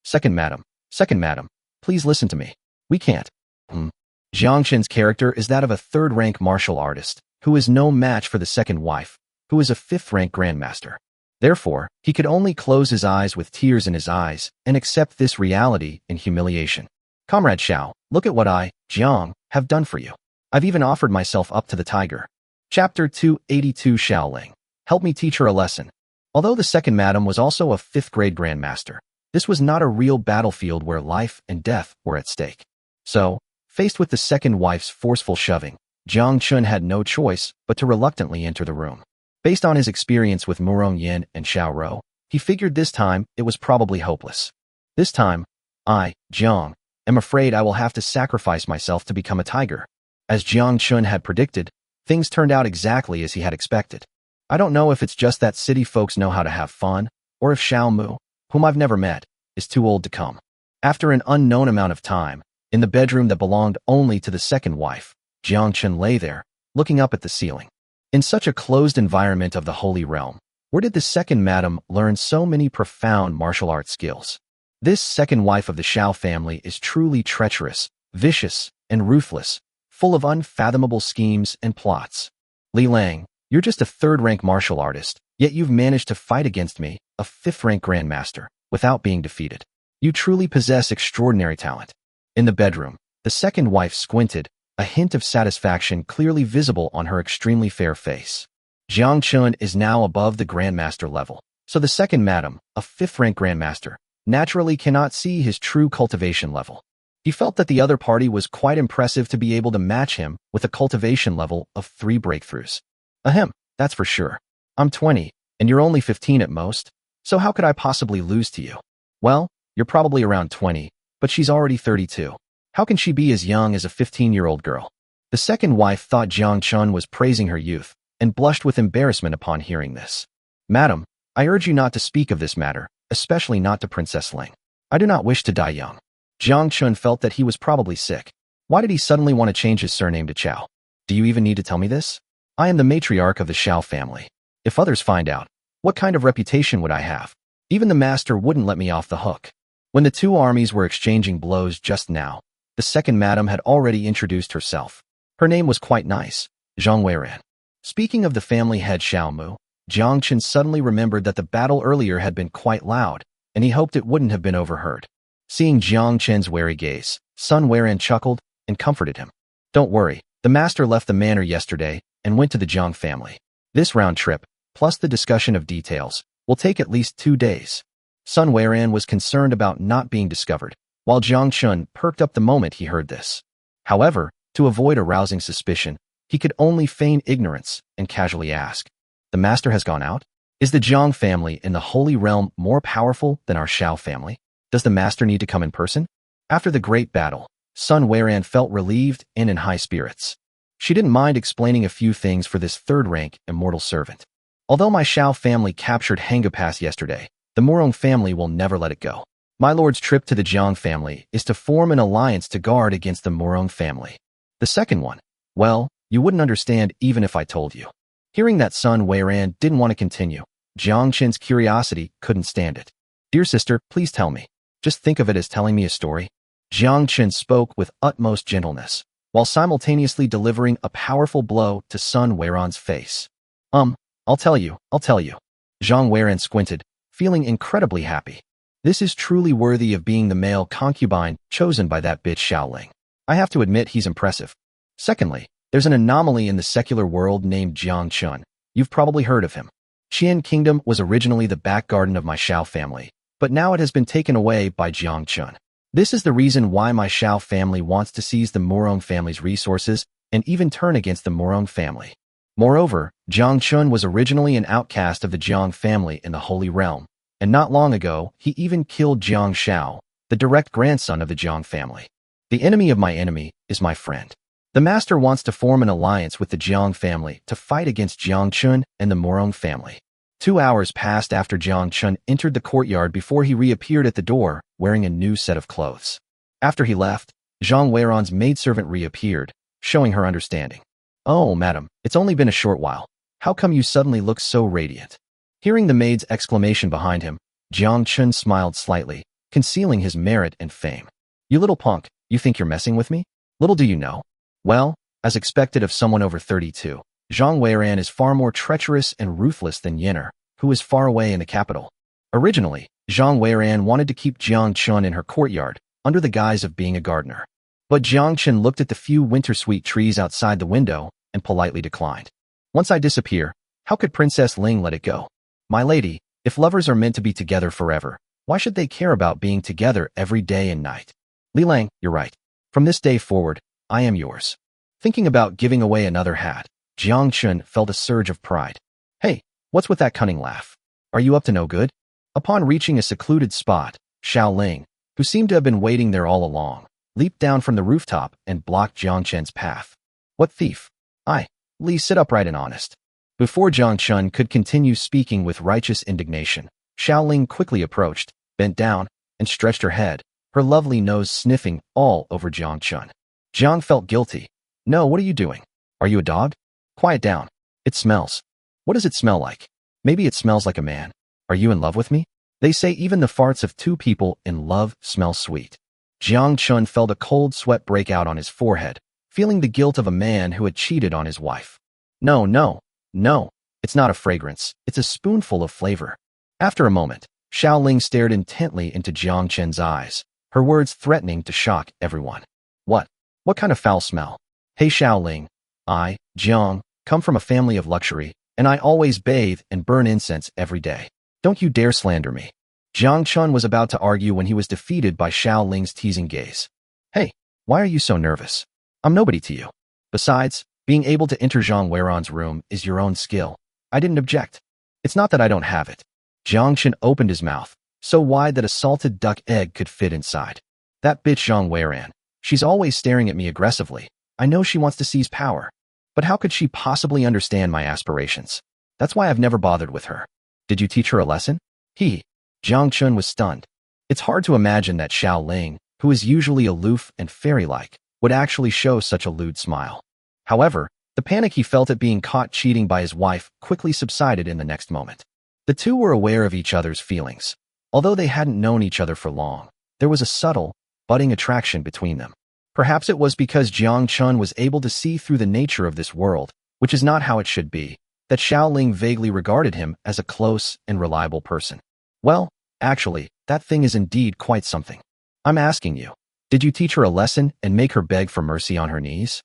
Second madam, please listen to me. We can't. Jiang Chen's character is that of a third-rank martial artist, who is no match for the second wife, who is a fifth-rank grandmaster. Therefore, he could only close his eyes with tears in his eyes and accept this reality in humiliation. Comrade Xiao, look at what I, Jiang, have done for you. I've even offered myself up to the tiger. Chapter 282 Xiao Ling. Help me teach her a lesson. Although the second madam was also a fifth-grade grandmaster, this was not a real battlefield where life and death were at stake. So, faced with the second wife's forceful shoving, Jiang Chen had no choice but to reluctantly enter the room. Based on his experience with Murong Yin and Xiao Rou, he figured this time it was probably hopeless. This time, I, Jiang, am afraid I will have to sacrifice myself to become a tiger. As Jiang Chen had predicted, things turned out exactly as he had expected. I don't know if it's just that city folks know how to have fun, or if Xiao Mu, whom I've never met, is too old to come. After an unknown amount of time, in the bedroom that belonged only to the second wife, Jiang Chen lay there, looking up at the ceiling. In such a closed environment of the Holy Realm, where did the second madam learn so many profound martial arts skills? This second wife of the Xiao family is truly treacherous, vicious, and ruthless, full of unfathomable schemes and plots. Li Lang, you're just a third-rank martial artist, yet you've managed to fight against me, a fifth-rank grandmaster, without being defeated. You truly possess extraordinary talent. In the bedroom, the second wife squinted, a hint of satisfaction clearly visible on her extremely fair face. Jiang Chen is now above the grandmaster level, So the second madam, a fifth-rank grandmaster, naturally cannot see his true cultivation level. He felt that the other party was quite impressive to be able to match him with a cultivation level of 3 breakthroughs. Ahem, that's for sure. I'm 20, and you're only 15 at most, so how could I possibly lose to you? Well, you're probably around 20, but she's already 32. How can she be as young as a 15-year-old girl? The second wife thought Jiang Chen was praising her youth, and blushed with embarrassment upon hearing this. Madam, I urge you not to speak of this matter, especially not to Princess Ling. I do not wish to die young. Jiang Chen felt that he was probably sick. Why did he suddenly want to change his surname to Xiao? Do you even need to tell me this? I am the matriarch of the Xiao family. If others find out, what kind of reputation would I have? Even the master wouldn't let me off the hook. When the two armies were exchanging blows just now, the second madam had already introduced herself. Her name was quite nice, Zhang Weiran. Speaking of the family head Xiao Mu, Jiang Chen suddenly remembered that the battle earlier had been quite loud, and he hoped it wouldn't have been overheard. Seeing Jiang Chen's wary gaze, Sun Weiran chuckled and comforted him. Don't worry, the master left the manor yesterday and went to the Jiang family. This round trip, plus the discussion of details, will take at least 2 days. Sun Weiran was concerned about not being discovered, while Jiang Chen perked up the moment he heard this. However, to avoid arousing suspicion, he could only feign ignorance and casually ask, "The master has gone out? Is the Jiang family in the Holy Realm more powerful than our Xiao family? Does the master need to come in person?" After the great battle, Sun Weiran felt relieved and in high spirits. She didn't mind explaining a few things for this third-rank immortal servant. Although my Xiao family captured Hengapass yesterday, the Murong family will never let it go. My lord's trip to the Jiang family is to form an alliance to guard against the Murong family. The second one, well, you wouldn't understand even if I told you. Hearing that Sun Weiran didn't want to continue, Jiang Chen's curiosity couldn't stand it. Dear sister, please tell me. Just think of it as telling me a story. Jiang Chen spoke with utmost gentleness, while simultaneously delivering a powerful blow to Sun Weiran's face. I'll tell you. Zhang Weiran squinted, feeling incredibly happy. This is truly worthy of being the male concubine chosen by that bitch Xiaoling. I have to admit he's impressive. Secondly, there's an anomaly in the secular world named Jiang Chen. You've probably heard of him. Qian Kingdom was originally the back garden of my Xiao family, but now it has been taken away by Jiang Chen. This is the reason why my Xiao family wants to seize the Murong family's resources and even turn against the Murong family. Moreover, Jiang Chen was originally an outcast of the Jiang family in the Holy Realm, and not long ago, he even killed Jiang Xiao, the direct grandson of the Jiang family. The enemy of my enemy is my friend. The master wants to form an alliance with the Jiang family to fight against Jiang Chen and the Murong family. 2 hours passed after Jiang Chen entered the courtyard before he reappeared at the door, wearing a new set of clothes. After he left, Zhang Weiran's maidservant reappeared, showing her understanding. Oh, madam, it's only been a short while. How come you suddenly look so radiant? Hearing the maid's exclamation behind him, Jiang Chen smiled slightly, concealing his merit and fame. You little punk, you think you're messing with me? Little do you know. Well, as expected of someone over 32, Zhang Weiran is far more treacherous and ruthless than Yenner, who is far away in the capital. Originally, Zhang Weiran wanted to keep Jiang Chen in her courtyard, under the guise of being a gardener. But Jiang Chen looked at the few winter-sweet trees outside the window and politely declined. Once I disappear, how could Princess Ling let it go? My lady, if lovers are meant to be together forever, why should they care about being together every day and night? Li Lang, you're right. From this day forward, I am yours. Thinking about giving away another hat, Jiang Chen felt a surge of pride. Hey, what's with that cunning laugh? Are you up to no good? Upon reaching a secluded spot, Xiao Ling, who seemed to have been waiting there all along, leaped down from the rooftop and blocked Jiang Chen's path. What thief? Li, sit upright and honest. Before Jiang Chen could continue speaking with righteous indignation, Xiao Ling quickly approached, bent down, and stretched her head, her lovely nose sniffing all over Jiang Chen. Jiang felt guilty. No, what are you doing? Are you a dog? Quiet down. It smells. What does it smell like? Maybe it smells like a man. Are you in love with me? They say even the farts of two people in love smell sweet. Jiang Chen felt a cold sweat break out on his forehead, feeling the guilt of a man who had cheated on his wife. No, it's not a fragrance, it's a spoonful of flavor. After a moment, Xiao Ling stared intently into Jiang Chen's eyes, her words threatening to shock everyone. What kind of foul smell? Hey Xiao Ling, I, Jiang, come from a family of luxury, and I always bathe and burn incense every day. Don't you dare slander me. Jiang Chen was about to argue when he was defeated by Xiao Ling's teasing gaze. Hey, why are you so nervous? I'm nobody to you. Besides, being able to enter Zhang Weiran's room is your own skill. I didn't object. It's not that I don't have it. Jiang Chen opened his mouth, so wide that a salted duck egg could fit inside. That bitch Zhang Weiran. She's always staring at me aggressively. I know she wants to seize power. But how could she possibly understand my aspirations? That's why I've never bothered with her. Did you teach her a lesson? Jiang Chen was stunned. It's hard to imagine that Xiao Ling, who is usually aloof and fairy-like, would actually show such a lewd smile. However, the panic he felt at being caught cheating by his wife quickly subsided in the next moment. The two were aware of each other's feelings. Although they hadn't known each other for long, there was a subtle, budding attraction between them. Perhaps it was because Jiang Chen was able to see through the nature of this world, which is not how it should be, that Xiao Ling vaguely regarded him as a close and reliable person. Well, actually, that thing is indeed quite something. I'm asking you, did you teach her a lesson and make her beg for mercy on her knees?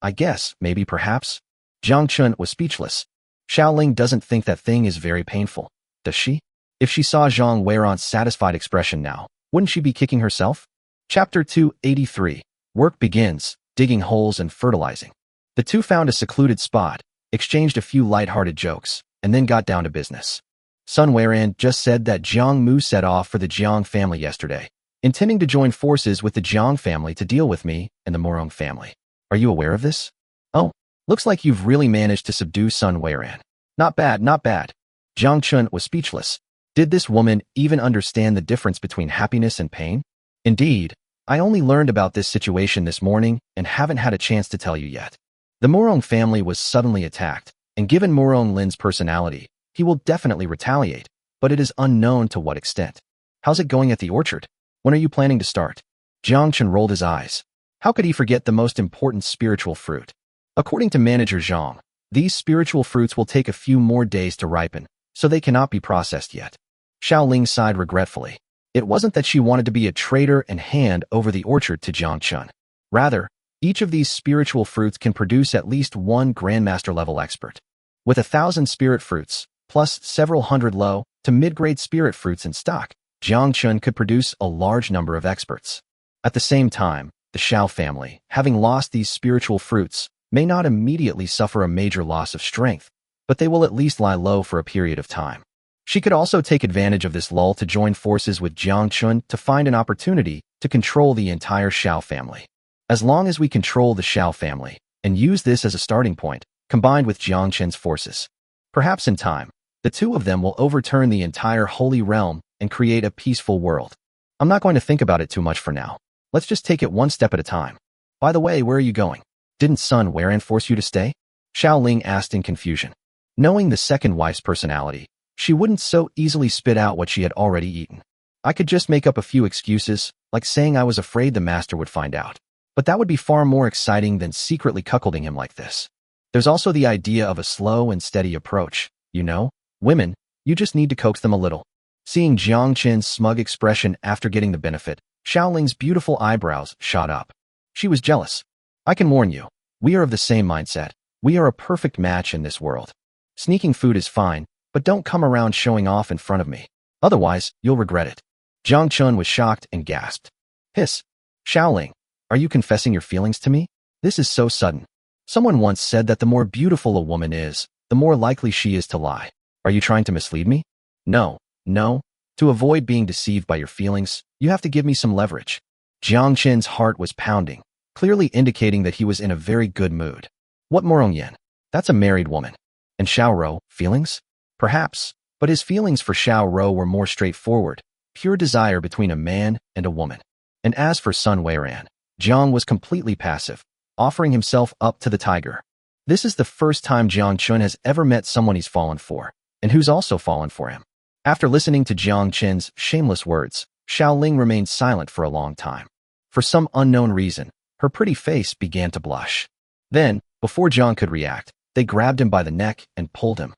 I guess, maybe perhaps. Jiang Chen was speechless. Xiao Ling doesn't think that thing is very painful, does she? If she saw Zhang Weiran's satisfied expression now, wouldn't she be kicking herself? Chapter 283. Work begins, digging holes and fertilizing. The two found a secluded spot, exchanged a few light-hearted jokes, and then got down to business. Sun Weiran just said that Jiang Mu set off for the Jiang family yesterday, intending to join forces with the Jiang family to deal with me and the Murong family. Are you aware of this? Oh, looks like you've really managed to subdue Sun Weiran. Not bad, not bad. Jiang Chen was speechless. Did this woman even understand the difference between happiness and pain? Indeed, I only learned about this situation this morning and haven't had a chance to tell you yet. The Murong family was suddenly attacked, and given Murong Lin's personality, he will definitely retaliate, but it is unknown to what extent. How's it going at the orchard? When are you planning to start? Jiang Chen rolled his eyes. How could he forget the most important spiritual fruit? According to manager Zhang, these spiritual fruits will take a few more days to ripen, so they cannot be processed yet. Xiao Ling sighed regretfully. It wasn't that she wanted to be a traitor and hand over the orchard to Jiang Chen. Rather, each of these spiritual fruits can produce at least one Grandmaster-level expert. With 1,000 spirit fruits, plus several hundred low to mid-grade spirit fruits in stock, Jiang Chen could produce a large number of experts. At the same time, the Xiao family, having lost these spiritual fruits, may not immediately suffer a major loss of strength, but they will at least lie low for a period of time. She could also take advantage of this lull to join forces with Jiang Chen to find an opportunity to control the entire Xiao family. As long as we control the Xiao family and use this as a starting point, combined with Jiang Chen's forces, perhaps in time, the two of them will overturn the entire Holy Realm and create a peaceful world. I'm not going to think about it too much for now. Let's just take it one step at a time. By the way, where are you going? Didn't Sun Weiran force you to stay? Xiao Ling asked in confusion. Knowing the second wife's personality, she wouldn't so easily spit out what she had already eaten. I could just make up a few excuses, like saying I was afraid the master would find out. But that would be far more exciting than secretly cuckolding him like this. There's also the idea of a slow and steady approach. You know, women, you just need to coax them a little. Seeing Jiang Chen's smug expression after getting the benefit, Xiao Ling's beautiful eyebrows shot up. She was jealous. I can warn you, we are of the same mindset. We are a perfect match in this world. Sneaking food is fine, but don't come around showing off in front of me. Otherwise, you'll regret it. Jiang Chen was shocked and gasped. Hiss. Xiao Ling, are you confessing your feelings to me? This is so sudden. Someone once said that the more beautiful a woman is, the more likely she is to lie. Are you trying to mislead me? No. To avoid being deceived by your feelings, you have to give me some leverage. Jiang Chen's heart was pounding, clearly indicating that he was in a very good mood. What Murong Yan? That's a married woman. And Xiao Rou, feelings? Perhaps, but his feelings for Xiao Rou were more straightforward, pure desire between a man and a woman. And as for Sun Weiran, Jiang was completely passive, offering himself up to the tiger. This is the first time Jiang Chen has ever met someone he's fallen for, and who's also fallen for him. After listening to Jiang Chen's shameless words, Xiao Ling remained silent for a long time. For some unknown reason, her pretty face began to blush. Then, before Jiang could react, they grabbed him by the neck and pulled him.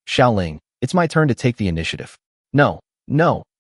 Xiao Ling, it's my turn to take the initiative. No,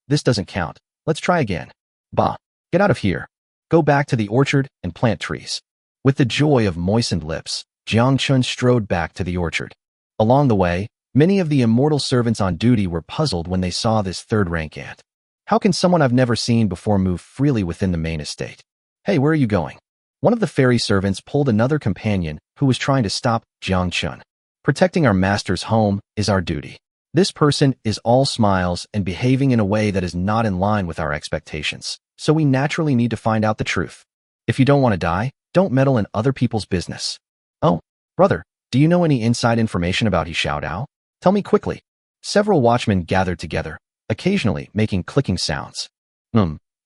this doesn't count. Let's try again. Bah, get out of here. Go back to the orchard and plant trees. With the joy of moistened lips, Jiang Chen strode back to the orchard. Along the way, Many of the immortal servants on duty were puzzled when they saw this third-rank ant. How can someone I've never seen before move freely within the main estate? Hey, where are you going? One of the ferry servants pulled another companion who was trying to stop Jiang Chen. Protecting our master's home is our duty. This person is all smiles and behaving in a way that is not in line with our expectations, so we naturally need to find out the truth. If you don't want to die, don't meddle in other people's business. Oh, brother, do you know any inside information about Xiao? Tell me quickly. Several watchmen gathered together, occasionally making clicking sounds.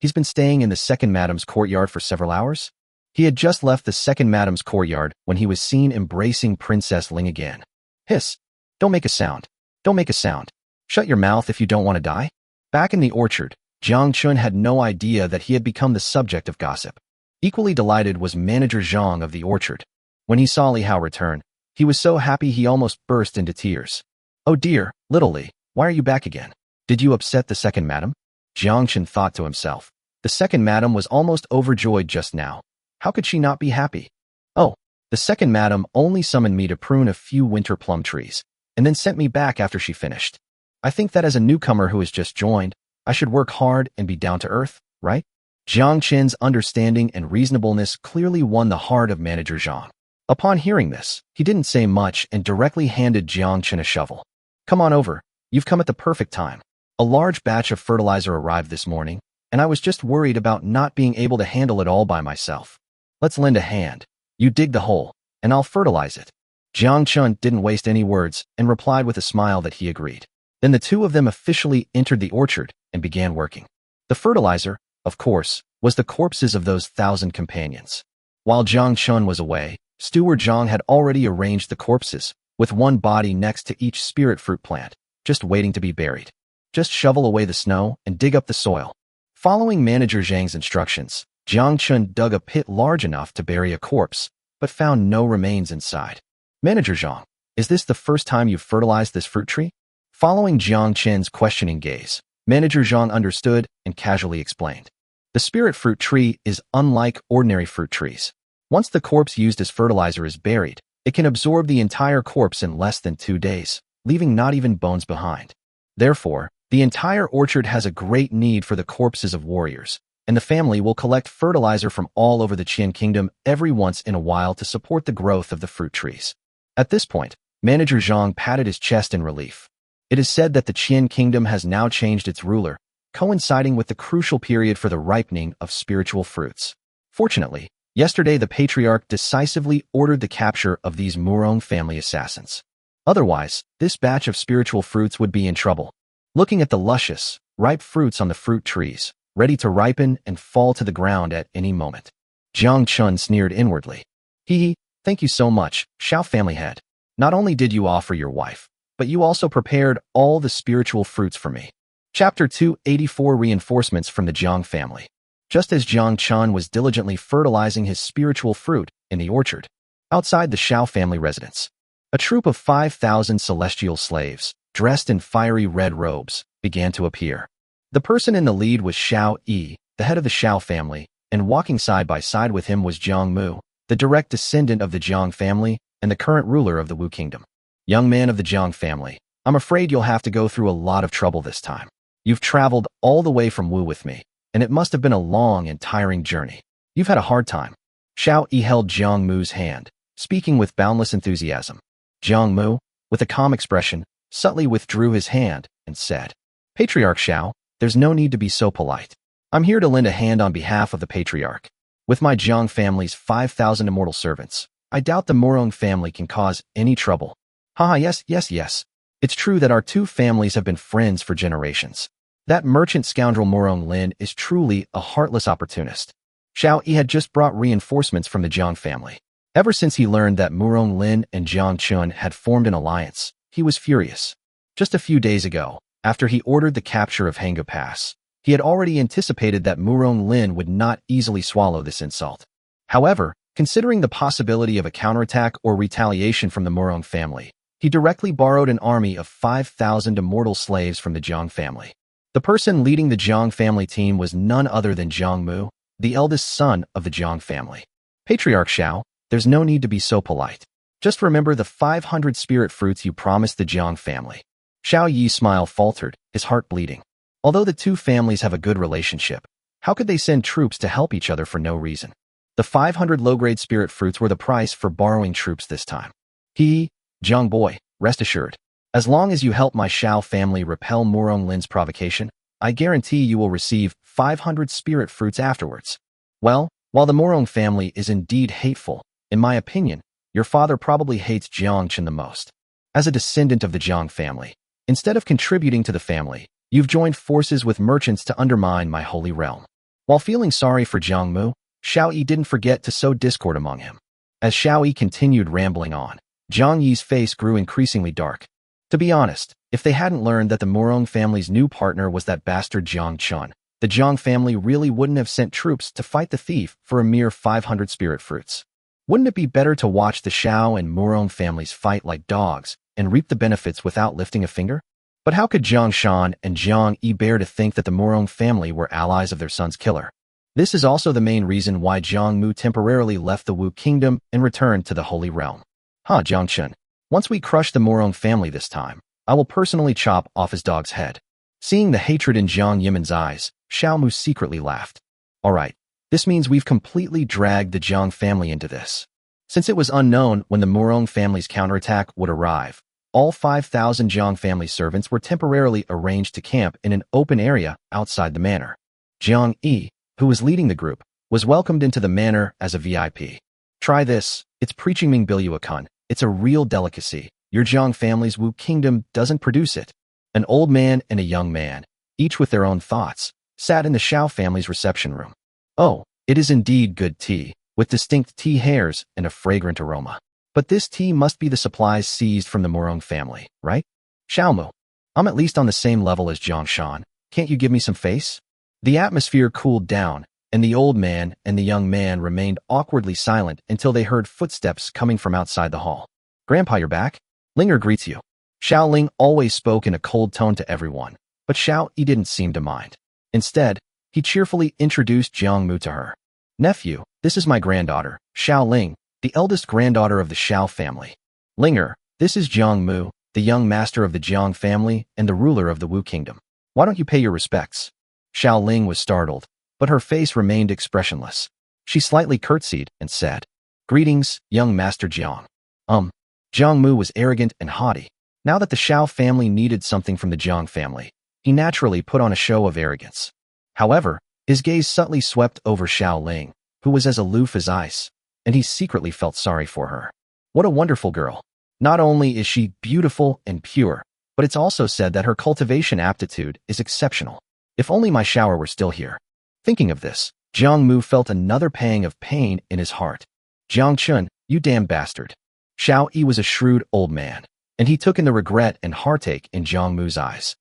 He's been staying in the second madam's courtyard for several hours? He had just left the second madam's courtyard when he was seen embracing Princess Ling again. Hiss! Don't make a sound. Don't make a sound. Shut your mouth if you don't want to die. Back in the orchard, Jiang Chen had no idea that he had become the subject of gossip. Equally delighted was Manager Zhang of the orchard. When he saw Li Hao return, he was so happy he almost burst into tears. Oh dear, little Li, why are you back again? Did you upset the second madam? Jiang Chen thought to himself. The second madam was almost overjoyed just now. How could she not be happy? Oh, the second madam only summoned me to prune a few winter plum trees, and then sent me back after she finished. I think that as a newcomer who has just joined, I should work hard and be down to earth, right? Jiang Chen's understanding and reasonableness clearly won the heart of Manager Zhang. Upon hearing this, he didn't say much and directly handed Jiang Chen a shovel. Come on over, you've come at the perfect time. A large batch of fertilizer arrived this morning, and I was just worried about not being able to handle it all by myself. Let's lend a hand. You dig the hole, and I'll fertilize it. Jiang Chen didn't waste any words and replied with a smile that he agreed. Then the two of them officially entered the orchard and began working. The fertilizer, of course, was the corpses of those 1,000 companions. While Jiang Chen was away, Steward Zhang had already arranged the corpses, with one body next to each spirit fruit plant, just waiting to be buried. Just shovel away the snow and dig up the soil. Following Manager Zhang's instructions, Jiang Chen dug a pit large enough to bury a corpse, but found no remains inside. Manager Zhang, is this the first time you've fertilized this fruit tree? Following Jiang Chen's questioning gaze, Manager Zhang understood and casually explained. The spirit fruit tree is unlike ordinary fruit trees. Once the corpse used as fertilizer is buried, it can absorb the entire corpse in less than 2 days, leaving not even bones behind. Therefore, the entire orchard has a great need for the corpses of warriors, and the family will collect fertilizer from all over the Qian kingdom every once in a while to support the growth of the fruit trees. At this point, Manager Zhang patted his chest in relief. It is said that the Qian kingdom has now changed its ruler, coinciding with the crucial period for the ripening of spiritual fruits. Fortunately, yesterday the patriarch decisively ordered the capture of these Murong family assassins. Otherwise, this batch of spiritual fruits would be in trouble. Looking at the luscious, ripe fruits on the fruit trees, ready to ripen and fall to the ground at any moment, Jiang Chen sneered inwardly. Hee, thank you so much, Xiao family head. Not only did you offer your wife, but you also prepared all the spiritual fruits for me. Chapter 284 Reinforcements from the Jiang family. Just as Jiang Chen was diligently fertilizing his spiritual fruit in the orchard, outside the Xiao family residence, a troop of 5,000 celestial slaves, dressed in fiery red robes, began to appear. The person in the lead was Xiao Yi, the head of the Xiao family, and walking side by side with him was Jiang Mu, the direct descendant of the Jiang family and the current ruler of the Wu kingdom. Young man of the Jiang family, I'm afraid you'll have to go through a lot of trouble this time. You've traveled all the way from Wu with me, and it must have been a long and tiring journey. You've had a hard time. Xiao Yi held Jiang Mu's hand, speaking with boundless enthusiasm. Jiang Mu, with a calm expression, subtly withdrew his hand and said, Patriarch Xiao, there's no need to be so polite. I'm here to lend a hand on behalf of the patriarch. With my Jiang family's 5,000 immortal servants, I doubt the Murong family can cause any trouble. Haha, yes. It's true that our two families have been friends for generations. That merchant scoundrel Murong Lin is truly a heartless opportunist. Xiao Yi had just brought reinforcements from the Jiang family. Ever since he learned that Murong Lin and Jiang Chen had formed an alliance, he was furious. Just a few days ago, after he ordered the capture of Hanggu Pass, he had already anticipated that Murong Lin would not easily swallow this insult. However, considering the possibility of a counterattack or retaliation from the Murong family, he directly borrowed an army of 5,000 immortal slaves from the Jiang family. The person leading the Jiang family team was none other than Jiang Mu, the eldest son of the Jiang family. Patriarch Xiao, there's no need to be so polite. Just remember the 500 spirit fruits you promised the Jiang family. Xiao Yi's smile faltered, his heart bleeding. Although the two families have a good relationship, how could they send troops to help each other for no reason? The 500 low-grade spirit fruits were the price for borrowing troops this time. Jiang boy, rest assured. As long as you help my Xiao family repel Murong Lin's provocation, I guarantee you will receive 500 spirit fruits afterwards. Well, while the Murong family is indeed hateful, in my opinion, your father probably hates Jiang Chen the most. As a descendant of the Jiang family, instead of contributing to the family, you've joined forces with merchants to undermine my holy realm. While feeling sorry for Jiang Mu, Xiao Yi didn't forget to sow discord among him. As Xiao Yi continued rambling on, Jiang Yi's face grew increasingly dark. To be honest, if they hadn't learned that the Murong family's new partner was that bastard Jiang Chen, the Jiang family really wouldn't have sent troops to fight the thief for a mere 500 spirit fruits. Wouldn't it be better to watch the Xiao and Murong families fight like dogs and reap the benefits without lifting a finger? But how could Jiang Shan and Jiang Yi bear to think that the Murong family were allies of their son's killer? This is also the main reason why Jiang Mu temporarily left the Wu kingdom and returned to the Holy Realm. Jiang Chen. Once we crush the Murong family this time, I will personally chop off his dog's head. Seeing the hatred in Jiang Yimin's eyes, Xiao Mu secretly laughed. Alright, this means we've completely dragged the Jiang family into this. Since it was unknown when the Murong family's counterattack would arrive, all 5,000 Jiang family servants were temporarily arranged to camp in an open area outside the manor. Jiang Yi, who was leading the group, was welcomed into the manor as a VIP. Try this, it's preaching Ming Biluakun. It's a real delicacy. Your Jiang family's Wu kingdom doesn't produce it. An old man and a young man, each with their own thoughts, sat in the Xiao family's reception room. Oh, it is indeed good tea, with distinct tea hairs and a fragrant aroma. But this tea must be the supplies seized from the Murong family, right? Xiao Mu, I'm at least on the same level as Jiang Shan. Can't you give me some face? The atmosphere cooled down, and the old man and the young man remained awkwardly silent until they heard footsteps coming from outside the hall. Grandpa, you're back? Linger greets you. Xiao Ling always spoke in a cold tone to everyone, but Xiao Yi didn't seem to mind. Instead, he cheerfully introduced Jiang Mu to her. Nephew, this is my granddaughter, Xiao Ling, the eldest granddaughter of the Xiao family. Linger, this is Jiang Mu, the young master of the Jiang family and the ruler of the Wu kingdom. Why don't you pay your respects? Xiao Ling was startled, but her face remained expressionless. She slightly curtsied and said, Greetings, young Master Jiang. Jiang Mu was arrogant and haughty. Now that the Xiao family needed something from the Jiang family, he naturally put on a show of arrogance. However, his gaze subtly swept over Xiao Ling, who was as aloof as ice, and he secretly felt sorry for her. What a wonderful girl. Not only is she beautiful and pure, but it's also said that her cultivation aptitude is exceptional. If only my shower were still here. Thinking of this, Jiang Mu felt another pang of pain in his heart. Jiang Chen, you damn bastard. Xiao Yi was a shrewd old man, and he took in the regret and heartache in Jiang Mu's eyes.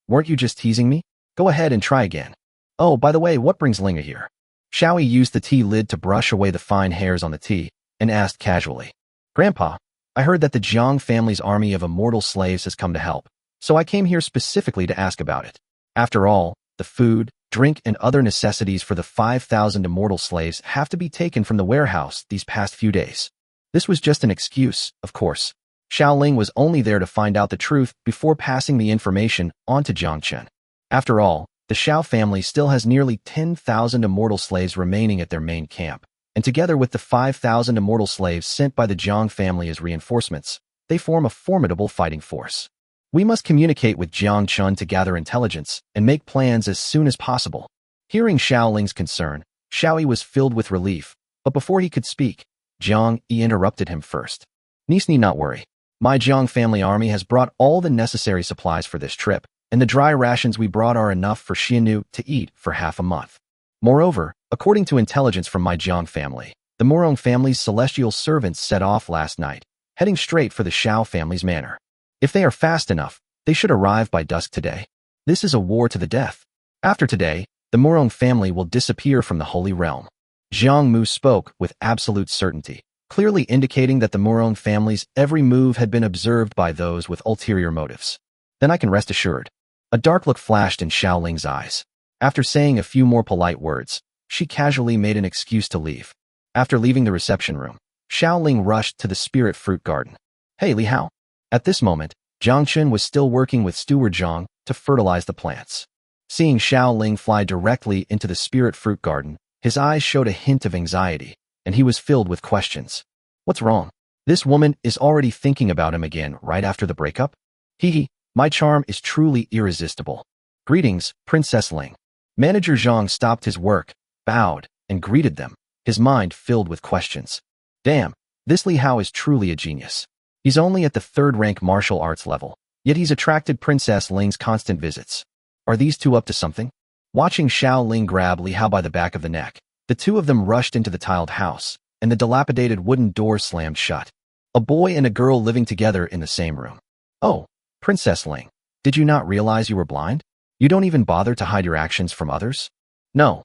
Weren't you just teasing me? Go ahead and try again. Oh, by the way, what brings Linga here? Xiao Yi used the tea lid to brush away the fine hairs on the tea, and asked casually. Grandpa, I heard that the Jiang family's army of immortal slaves has come to help, so I came here specifically to ask about it. After all, the food, drink, and other necessities for the 5,000 immortal slaves have to be taken from the warehouse these past few days. This was just an excuse, of course. Xiao Ling was only there to find out the truth before passing the information on to Jiang Chen. After all, the Xiao family still has nearly 10,000 immortal slaves remaining at their main camp, and together with the 5,000 immortal slaves sent by the Jiang family as reinforcements, they form a formidable fighting force. We must communicate with Jiang Chen to gather intelligence and make plans as soon as possible. Hearing Xiao Ling's concern, Xiao Yi was filled with relief, but before he could speak, Jiang Yi interrupted him first. Need not worry. My Jiang family army has brought all the necessary supplies for this trip, and the dry rations we brought are enough for Xianu to eat for half a month. Moreover, according to intelligence from my Jiang family, the Murong family's celestial servants set off last night, heading straight for the Xiao family's manor. If they are fast enough, they should arrive by dusk today. This is a war to the death. After today, the Murong family will disappear from the Holy Realm. Jiang Mu spoke with absolute certainty, clearly indicating that the Murong family's every move had been observed by those with ulterior motives. Then I can rest assured. A dark look flashed in Xiao Ling's eyes. After saying a few more polite words, she casually made an excuse to leave. After leaving the reception room, Xiao Ling rushed to the spirit fruit garden. Hey, Li Hao. At this moment, Jiang Chen was still working with Steward Zhang to fertilize the plants. Seeing Xiao Ling fly directly into the spirit fruit garden, his eyes showed a hint of anxiety, and he was filled with questions. What's wrong? This woman is already thinking about him again right after the breakup? Hee, my charm is truly irresistible. Greetings, Princess Ling. Manager Zhang stopped his work, bowed, and greeted them, his mind filled with questions. Damn, this Li Hao is truly a genius. He's only at the third-rank martial arts level, yet he's attracted Princess Ling's constant visits. Are these two up to something? Watching Xiao Ling grab Li Hao by the back of the neck, the two of them rushed into the tiled house, and the dilapidated wooden door slammed shut. A boy and a girl living together in the same room. Oh, Princess Ling, did you not realize you were blind? You don't even bother to hide your actions from others? No,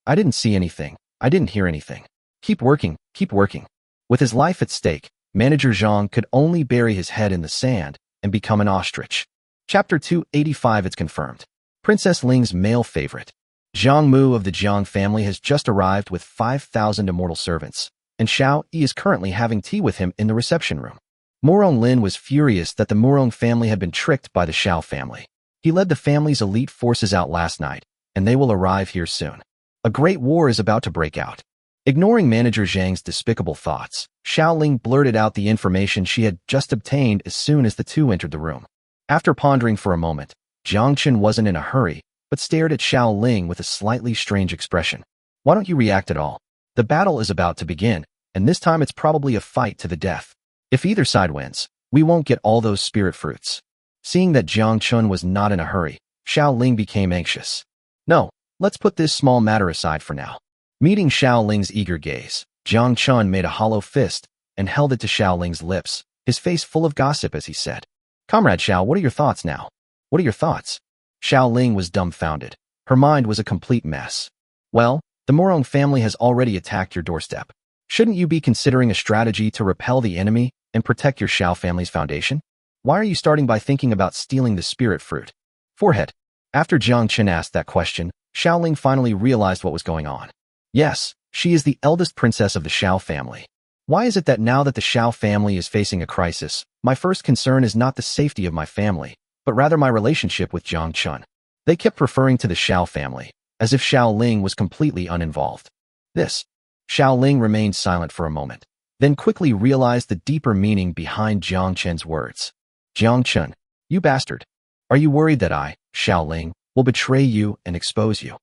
I didn't see anything. I didn't hear anything. Keep working, keep working. With his life at stake, Manager Zhang could only bury his head in the sand and become an ostrich. Chapter 285. It's confirmed. Princess Ling's male favorite. Zhang Mu of the Jiang family has just arrived with 5,000 immortal servants, and Xiao Yi is currently having tea with him in the reception room. Murong Lin was furious that the Murong family had been tricked by the Xiao family. He led the family's elite forces out last night, and they will arrive here soon. A great war is about to break out. Ignoring Manager Zhang's despicable thoughts, Xiao Ling blurted out the information she had just obtained as soon as the two entered the room. After pondering for a moment, Jiang Chen wasn't in a hurry, but stared at Xiao Ling with a slightly strange expression. Why don't you react at all? The battle is about to begin, and this time it's probably a fight to the death. If either side wins, we won't get all those spirit fruits. Seeing that Jiang Chen was not in a hurry, Xiao Ling became anxious. No, let's put this small matter aside for now. Meeting Xiao Ling's eager gaze, Jiang Chen made a hollow fist and held it to Xiao Ling's lips, his face full of gossip as he said, Comrade Xiao, what are your thoughts now? What are your thoughts? Xiao Ling was dumbfounded. Her mind was a complete mess. Well, the Murong family has already attacked your doorstep. Shouldn't you be considering a strategy to repel the enemy and protect your Xiao family's foundation? Why are you starting by thinking about stealing the spirit fruit? Forehead. After Jiang Chen asked that question, Xiao Ling finally realized what was going on. Yes, she is the eldest princess of the Xiao family. Why is it that now that the Xiao family is facing a crisis, my first concern is not the safety of my family, but rather my relationship with Jiang Chen? They kept referring to the Xiao family, as if Xiao Ling was completely uninvolved. Xiao Ling remained silent for a moment, then quickly realized the deeper meaning behind Jiang Chen's words. Jiang Chen, you bastard. Are you worried that I, Xiao Ling, will betray you and expose you?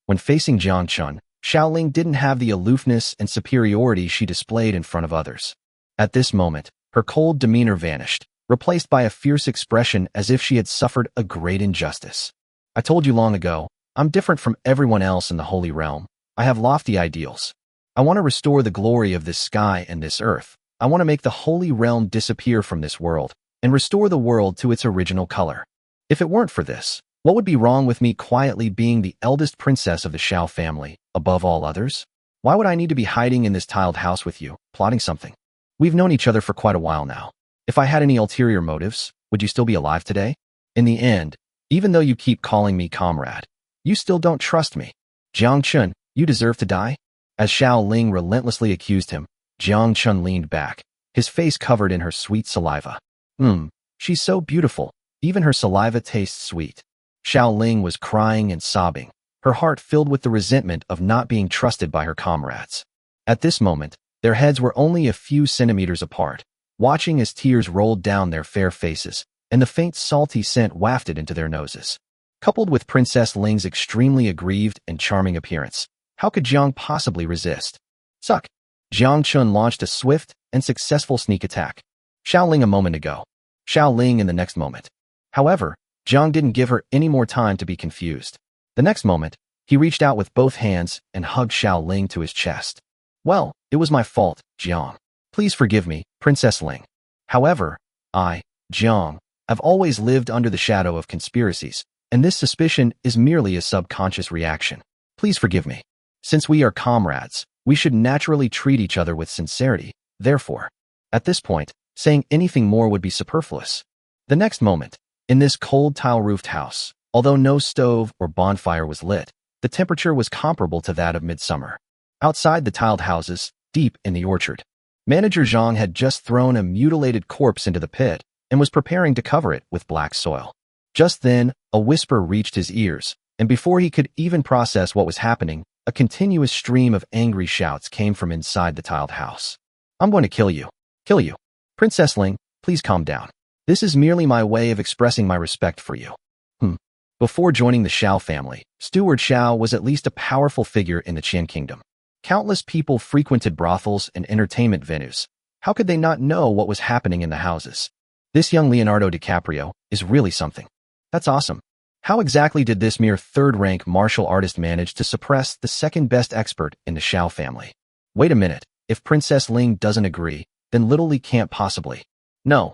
When facing Jiang Chen, Xiao Ling didn't have the aloofness and superiority she displayed in front of others. At this moment, her cold demeanor vanished, replaced by a fierce expression as if she had suffered a great injustice. I told you long ago, I'm different from everyone else in the Holy Realm. I have lofty ideals. I want to restore the glory of this sky and this earth. I want to make the Holy Realm disappear from this world and restore the world to its original color. If it weren't for this, what would be wrong with me quietly being the eldest princess of the Xiao family, above all others? Why would I need to be hiding in this tiled house with you, plotting something? We've known each other for quite a while now. If I had any ulterior motives, would you still be alive today? In the end, even though you keep calling me comrade, you still don't trust me. Jiang Chen, you deserve to die? As Xiao Ling relentlessly accused him, Jiang Chen leaned back, his face covered in her sweet saliva. She's so beautiful, even her saliva tastes sweet. Xiao Ling was crying and sobbing, her heart filled with the resentment of not being trusted by her comrades. At this moment, their heads were only a few centimeters apart, watching as tears rolled down their fair faces, and the faint salty scent wafted into their noses. Coupled with Princess Ling's extremely aggrieved and charming appearance, how could Jiang possibly resist? Suck! Jiang Chen launched a swift and successful sneak attack. Xiao Ling a moment ago. Xiao Ling in the next moment. However, Jiang didn't give her any more time to be confused. The next moment, he reached out with both hands and hugged Xiao Ling to his chest. Well, it was my fault, Jiang. Please forgive me, Princess Ling. However, I, Jiang, have always lived under the shadow of conspiracies, and this suspicion is merely a subconscious reaction. Please forgive me. Since we are comrades, we should naturally treat each other with sincerity, therefore. At this point, saying anything more would be superfluous. The next moment, in this cold tile-roofed house, although no stove or bonfire was lit, the temperature was comparable to that of midsummer. Outside the tiled houses, deep in the orchard, Manager Jiang had just thrown a mutilated corpse into the pit and was preparing to cover it with black soil. Just then, a whisper reached his ears, and before he could even process what was happening, a continuous stream of angry shouts came from inside the tiled house. "I'm going to kill you. Kill you. Princess Ling, please calm down. This is merely my way of expressing my respect for you." Before joining the Xiao family, Steward Xiao was at least a powerful figure in the Qian kingdom. Countless people frequented brothels and entertainment venues. How could they not know what was happening in the houses? This young Leonardo DiCaprio is really something. That's awesome. How exactly did this mere third-rank martial artist manage to suppress the second-best expert in the Xiao family? Wait a minute, if Princess Ling doesn't agree, then Little Li can't possibly. No,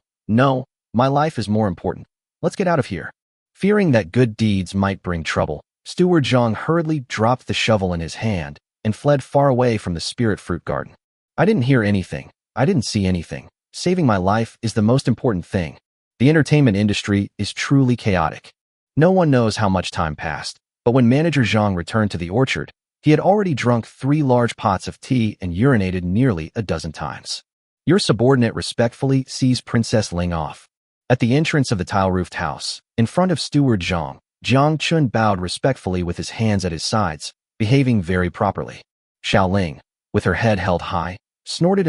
my life is more important. Let's get out of here. Fearing that good deeds might bring trouble, Steward Jiang hurriedly dropped the shovel in his hand and fled far away from the spirit fruit garden. I didn't hear anything. I didn't see anything. Saving my life is the most important thing. The entertainment industry is truly chaotic. No one knows how much time passed, but when Manager Jiang returned to the orchard, he had already drunk 3 large pots of tea and urinated nearly a dozen times. Your subordinate respectfully sees Princess Ling off. At the entrance of the tile-roofed house, in front of Steward Jiang, Jiang Chen bowed respectfully with his hands at his sides, behaving very properly. Xiao Ling, with her head held high, snorted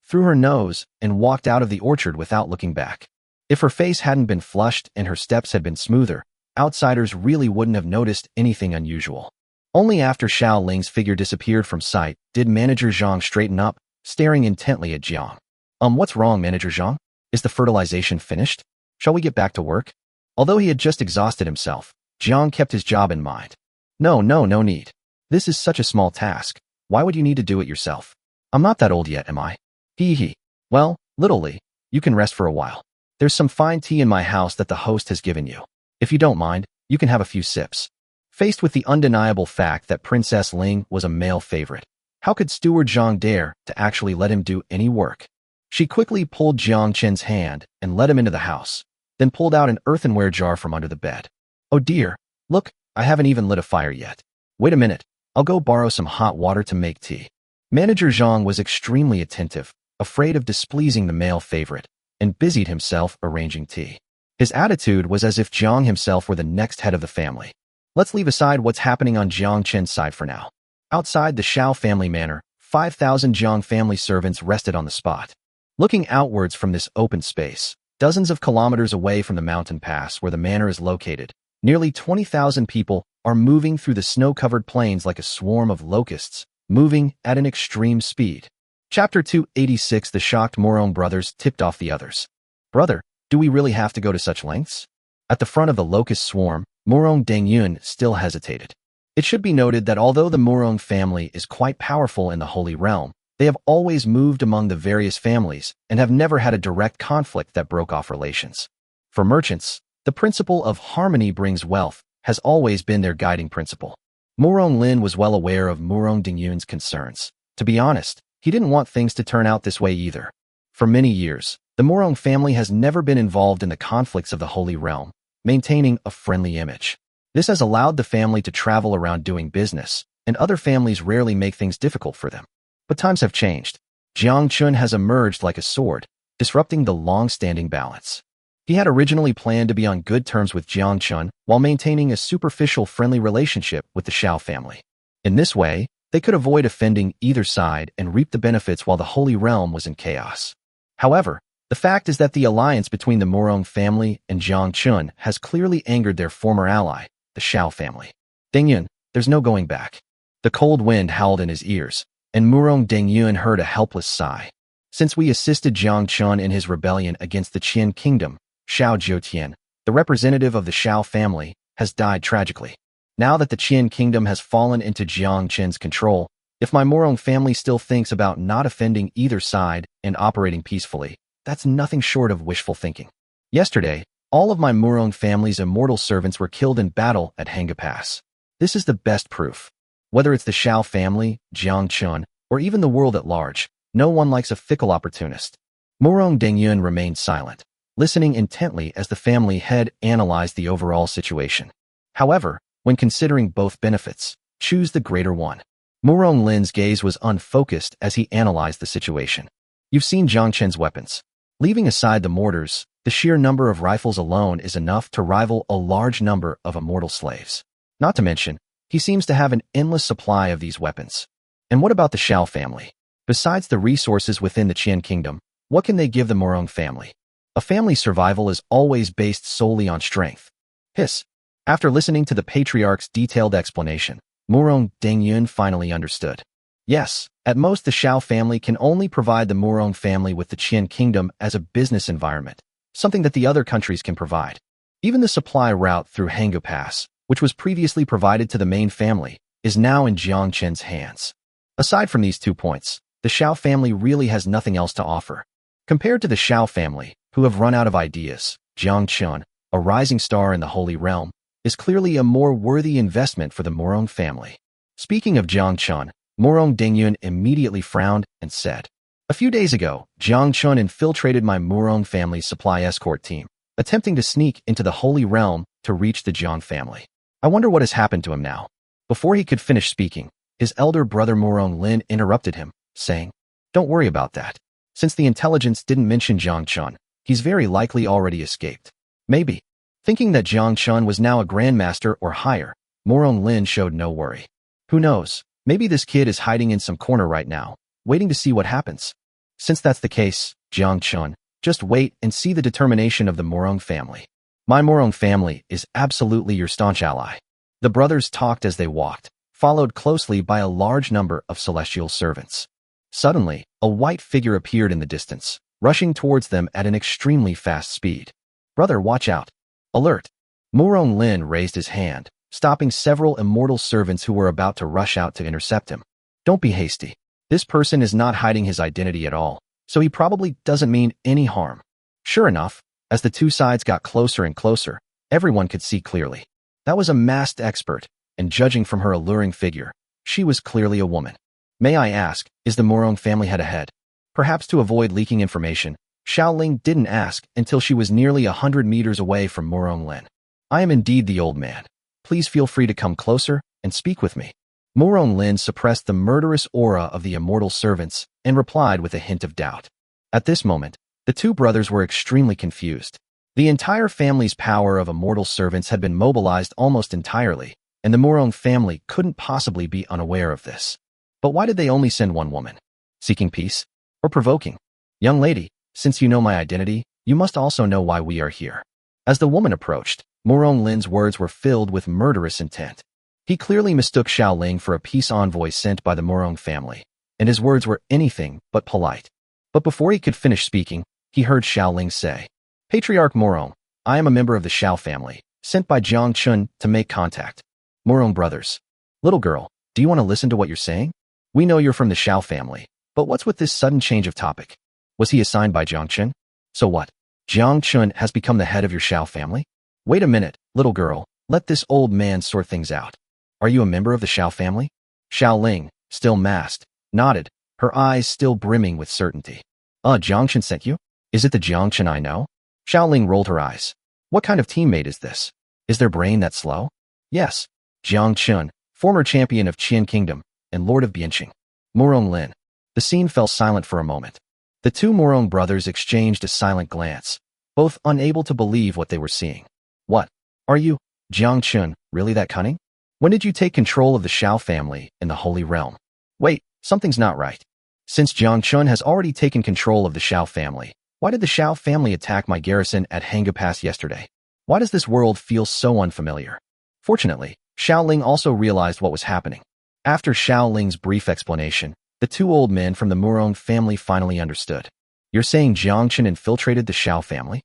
through her nose and walked out of the orchard without looking back. If her face hadn't been flushed and her steps had been smoother, outsiders really wouldn't have noticed anything unusual. Only after Xiao Ling's figure disappeared from sight did Manager Jiang straighten up, staring intently at Jiang. What's wrong, Manager Jiang? Is the fertilization finished? Shall we get back to work?" Although he had just exhausted himself, Jiang kept his job in mind. No need. This is such a small task. Why would you need to do it yourself? I'm not that old yet, am I? Hee. Well, Little Li, you can rest for a while. There's some fine tea in my house that the host has given you. If you don't mind, you can have a few sips. Faced with the undeniable fact that Princess Ling was a male favorite, how could Steward Jiang dare to actually let him do any work? She quickly pulled Jiang Chen's hand and led him into the house, then pulled out an earthenware jar from under the bed. "Oh dear, look, I haven't even lit a fire yet. Wait a minute, I'll go borrow some hot water to make tea." Manager Jiang was extremely attentive, afraid of displeasing the male favorite, and busied himself arranging tea. His attitude was as if Jiang himself were the next head of the family. Let's leave aside what's happening on Jiang Chen's side for now. Outside the Xiao family manor, 5,000 Jiang family servants rested on the spot. Looking outwards from this open space, dozens of kilometers away from the mountain pass where the manor is located, nearly 20,000 people are moving through the snow-covered plains like a swarm of locusts, moving at an extreme speed. Chapter 286. The shocked Murong brothers tipped off the others. "Brother, do we really have to go to such lengths?" At the front of the locust swarm, Murong Dengyun still hesitated. It should be noted that although the Murong family is quite powerful in the Holy Realm, they have always moved among the various families and have never had a direct conflict that broke off relations. For merchants, the principle of harmony brings wealth has always been their guiding principle. Murong Lin was well aware of Murong Dengyun's concerns. To be honest, he didn't want things to turn out this way either. For many years, the Murong family has never been involved in the conflicts of the Holy Realm, maintaining a friendly image. This has allowed the family to travel around doing business, and other families rarely make things difficult for them. But times have changed. Jiang Chen has emerged like a sword, disrupting the long-standing balance. He had originally planned to be on good terms with Jiang Chen while maintaining a superficial friendly relationship with the Xiao family. In this way, they could avoid offending either side and reap the benefits while the Holy Realm was in chaos. However, the fact is that the alliance between the Murong family and Jiang Chen has clearly angered their former ally, the Xiao family. Dengyun, there's no going back. The cold wind howled in his ears, and Murong Dengyun heard a helpless sigh. Since we assisted Jiang Chen in his rebellion against the Qian kingdom, Xiao Jiutian, the representative of the Xiao family, has died tragically. Now that the Qian kingdom has fallen into Jiang Chen's control, if my Murong family still thinks about not offending either side and operating peacefully, that's nothing short of wishful thinking. Yesterday, all of my Murong family's immortal servants were killed in battle at Hanga Pass. This is the best proof. Whether it's the Xiao family, Jiang Chen, or even the world at large, no one likes a fickle opportunist. Murong Dengyun remained silent, listening intently as the family head analyzed the overall situation. However, when considering both benefits, choose the greater one. Murong Lin's gaze was unfocused as he analyzed the situation. You've seen Jiang Chen's weapons. Leaving aside the mortars, the sheer number of rifles alone is enough to rival a large number of immortal slaves. Not to mention, he seems to have an endless supply of these weapons. And what about the Xiao family? Besides the resources within the Qian kingdom, what can they give the Murong family? A family's survival is always based solely on strength. Hiss. After listening to the patriarch's detailed explanation, Murong Dengyun finally understood. Yes, at most the Xiao family can only provide the Murong family with the Qian kingdom as a business environment, something that the other countries can provide. Even the supply route through Hangu Pass, which was previously provided to the main family, is now in Jiang Chen's hands. Aside from these 2 points, the Xiao family really has nothing else to offer. Compared to the Xiao family, who have run out of ideas, Jiang Chen, a rising star in the Holy Realm, is clearly a more worthy investment for the Murong family. Speaking of Jiang Chen, Murong Dengyun immediately frowned and said, "A few days ago, Jiang Chen infiltrated my Murong family's supply escort team, attempting to sneak into the Holy Realm to reach the Jiang family. I wonder what has happened to him now." Before he could finish speaking, his elder brother Murong Lin interrupted him, saying, "Don't worry about that. Since the intelligence didn't mention Jiang Chen, he's very likely already escaped. Maybe." Thinking that Jiang Chen was now a grandmaster or higher, Murong Lin showed no worry. Who knows, maybe this kid is hiding in some corner right now, waiting to see what happens. Since that's the case, Jiang Chen, just wait and see the determination of the Murong family. My Murong family is absolutely your staunch ally. The brothers talked as they walked, followed closely by a large number of celestial servants. Suddenly, a white figure appeared in the distance, rushing towards them at an extremely fast speed. "Brother, watch out. Alert!" Murong Lin raised his hand, stopping several immortal servants who were about to rush out to intercept him. "Don't be hasty. This person is not hiding his identity at all, so he probably doesn't mean any harm." Sure enough, as the two sides got closer and closer, everyone could see clearly. That was a masked expert, and judging from her alluring figure, she was clearly a woman. "May I ask, is the Murong family head ahead?" Perhaps to avoid leaking information, Xiaoling didn't ask until she was nearly 100 meters away from Murong Lin. "I am indeed the old man. Please feel free to come closer and speak with me." Murong Lin suppressed the murderous aura of the immortal servants and replied with a hint of doubt. At this moment, the two brothers were extremely confused. The entire family's power of immortal servants had been mobilized almost entirely, and the Murong family couldn't possibly be unaware of this. But why did they only send one woman? Seeking peace? Or provoking? "Young lady, since you know my identity, you must also know why we are here." As the woman approached, Murong Lin's words were filled with murderous intent. He clearly mistook Xiaoling for a peace envoy sent by the Murong family, and his words were anything but polite. But before he could finish speaking, he heard Xiaoling say, "Patriarch Murong, I am a member of the Xiao family, sent by Jiang Chen to make contact." Murong brothers. "Little girl, do you want to listen to what you're saying? We know you're from the Xiao family, but what's with this sudden change of topic? Was he assigned by Jiang Chen? So what? Jiang Chen has become the head of your Xiao family? Wait a minute, little girl, let this old man sort things out. Are you a member of the Xiao family?" Xiaoling, still masked, nodded, her eyes still brimming with certainty. Jiang Chen sent you? Is it the Jiang Chen I know?" Xiaoling rolled her eyes. "What kind of teammate is this? Is their brain that slow?" "Yes, Jiang Chen, former champion of Qian Kingdom and Lord of Bianqing." Murong Lin. The scene fell silent for a moment. The two Murong brothers exchanged a silent glance, both unable to believe what they were seeing. "What? Are you, Jiang Chen, really that cunning? When did you take control of the Xiao family in the Holy Realm? Wait, something's not right. Since Jiang Chen has already taken control of the Xiao family, why did the Xiao family attack my garrison at Hangu Pass yesterday? Why does this world feel so unfamiliar?" Fortunately, Xiaoling also realized what was happening. After Xiaoling's brief explanation, the two old men from the Murong family finally understood. "You're saying Jiang Chen infiltrated the Xiao family?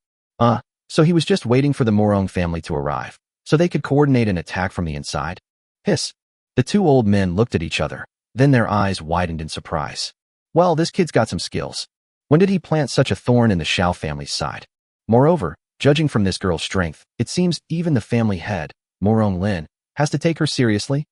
So he was just waiting for the Murong family to arrive, so they could coordinate an attack from the inside?" Hiss. The two old men looked at each other, then their eyes widened in surprise. "Well, this kid's got some skills. When did he plant such a thorn in the Xiao family's side? Moreover, judging from this girl's strength, it seems even the family head, Murong Lin, has to take her seriously."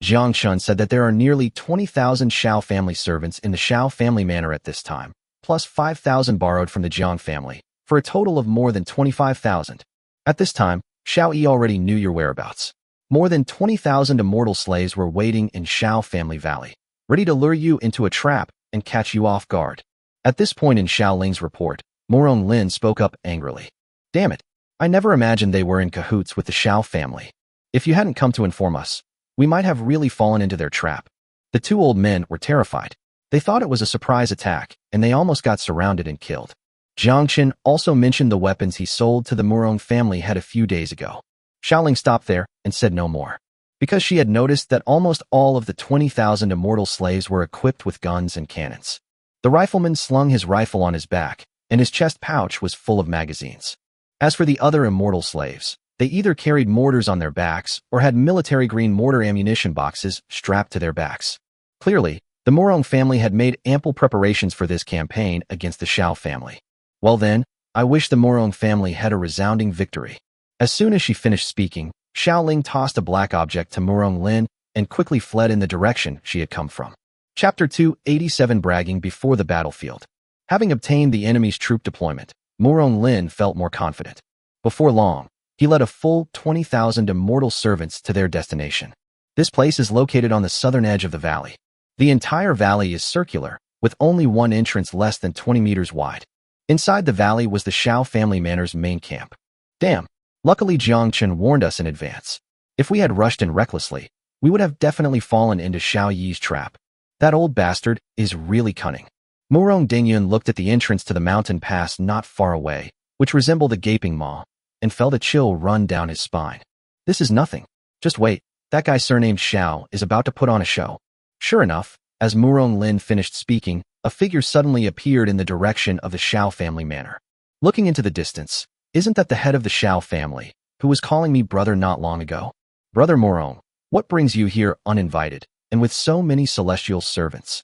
Jiang Chen said that there are nearly 20,000 Xiao family servants in the Xiao family manor at this time, plus 5,000 borrowed from the Jiang family, for a total of more than 25,000. At this time, Xiao Yi already knew your whereabouts. More than 20,000 immortal slaves were waiting in Xiao family valley, ready to lure you into a trap and catch you off guard. At this point in Xiaoling's report, Murong Lin spoke up angrily. Damn it! I never imagined they were in cahoots with the Xiao family. If you hadn't come to inform us, we might have really fallen into their trap. The two old men were terrified. They thought it was a surprise attack, and they almost got surrounded and killed. Jiang Chen also mentioned the weapons he sold to the Murong family had a few days ago. Xiaoling stopped there and said no more, because she had noticed that almost all of the 20,000 immortal slaves were equipped with guns and cannons. The rifleman slung his rifle on his back, and his chest pouch was full of magazines. As for the other immortal slaves, they either carried mortars on their backs or had military-green mortar ammunition boxes strapped to their backs. Clearly, the Murong family had made ample preparations for this campaign against the Xiao family. Well then, I wish the Murong family had a resounding victory. As soon as she finished speaking, Xiaoling tossed a black object to Murong Lin and quickly fled in the direction she had come from. Chapter 287 Bragging before the battlefield. Having obtained the enemy's troop deployment, Murong Lin felt more confident. Before long, he led a full 20,000 immortal servants to their destination. This place is located on the southern edge of the valley. The entire valley is circular, with only one entrance less than 20 meters wide. Inside the valley was the Xiao family manor's main camp. Damn! Luckily Jiang Chen warned us in advance. If we had rushed in recklessly, we would have definitely fallen into Xiao Yi's trap. That old bastard is really cunning. Murong Dengyun looked at the entrance to the mountain pass not far away, which resembled a gaping maw, and felt a chill run down his spine. This is nothing. Just wait, that guy surnamed Xiao is about to put on a show. Sure enough, as Murong Lin finished speaking, a figure suddenly appeared in the direction of the Xiao family manor. Looking into the distance, isn't that the head of the Xiao family, who was calling me brother not long ago? Brother Murong, what brings you here uninvited, and with so many celestial servants?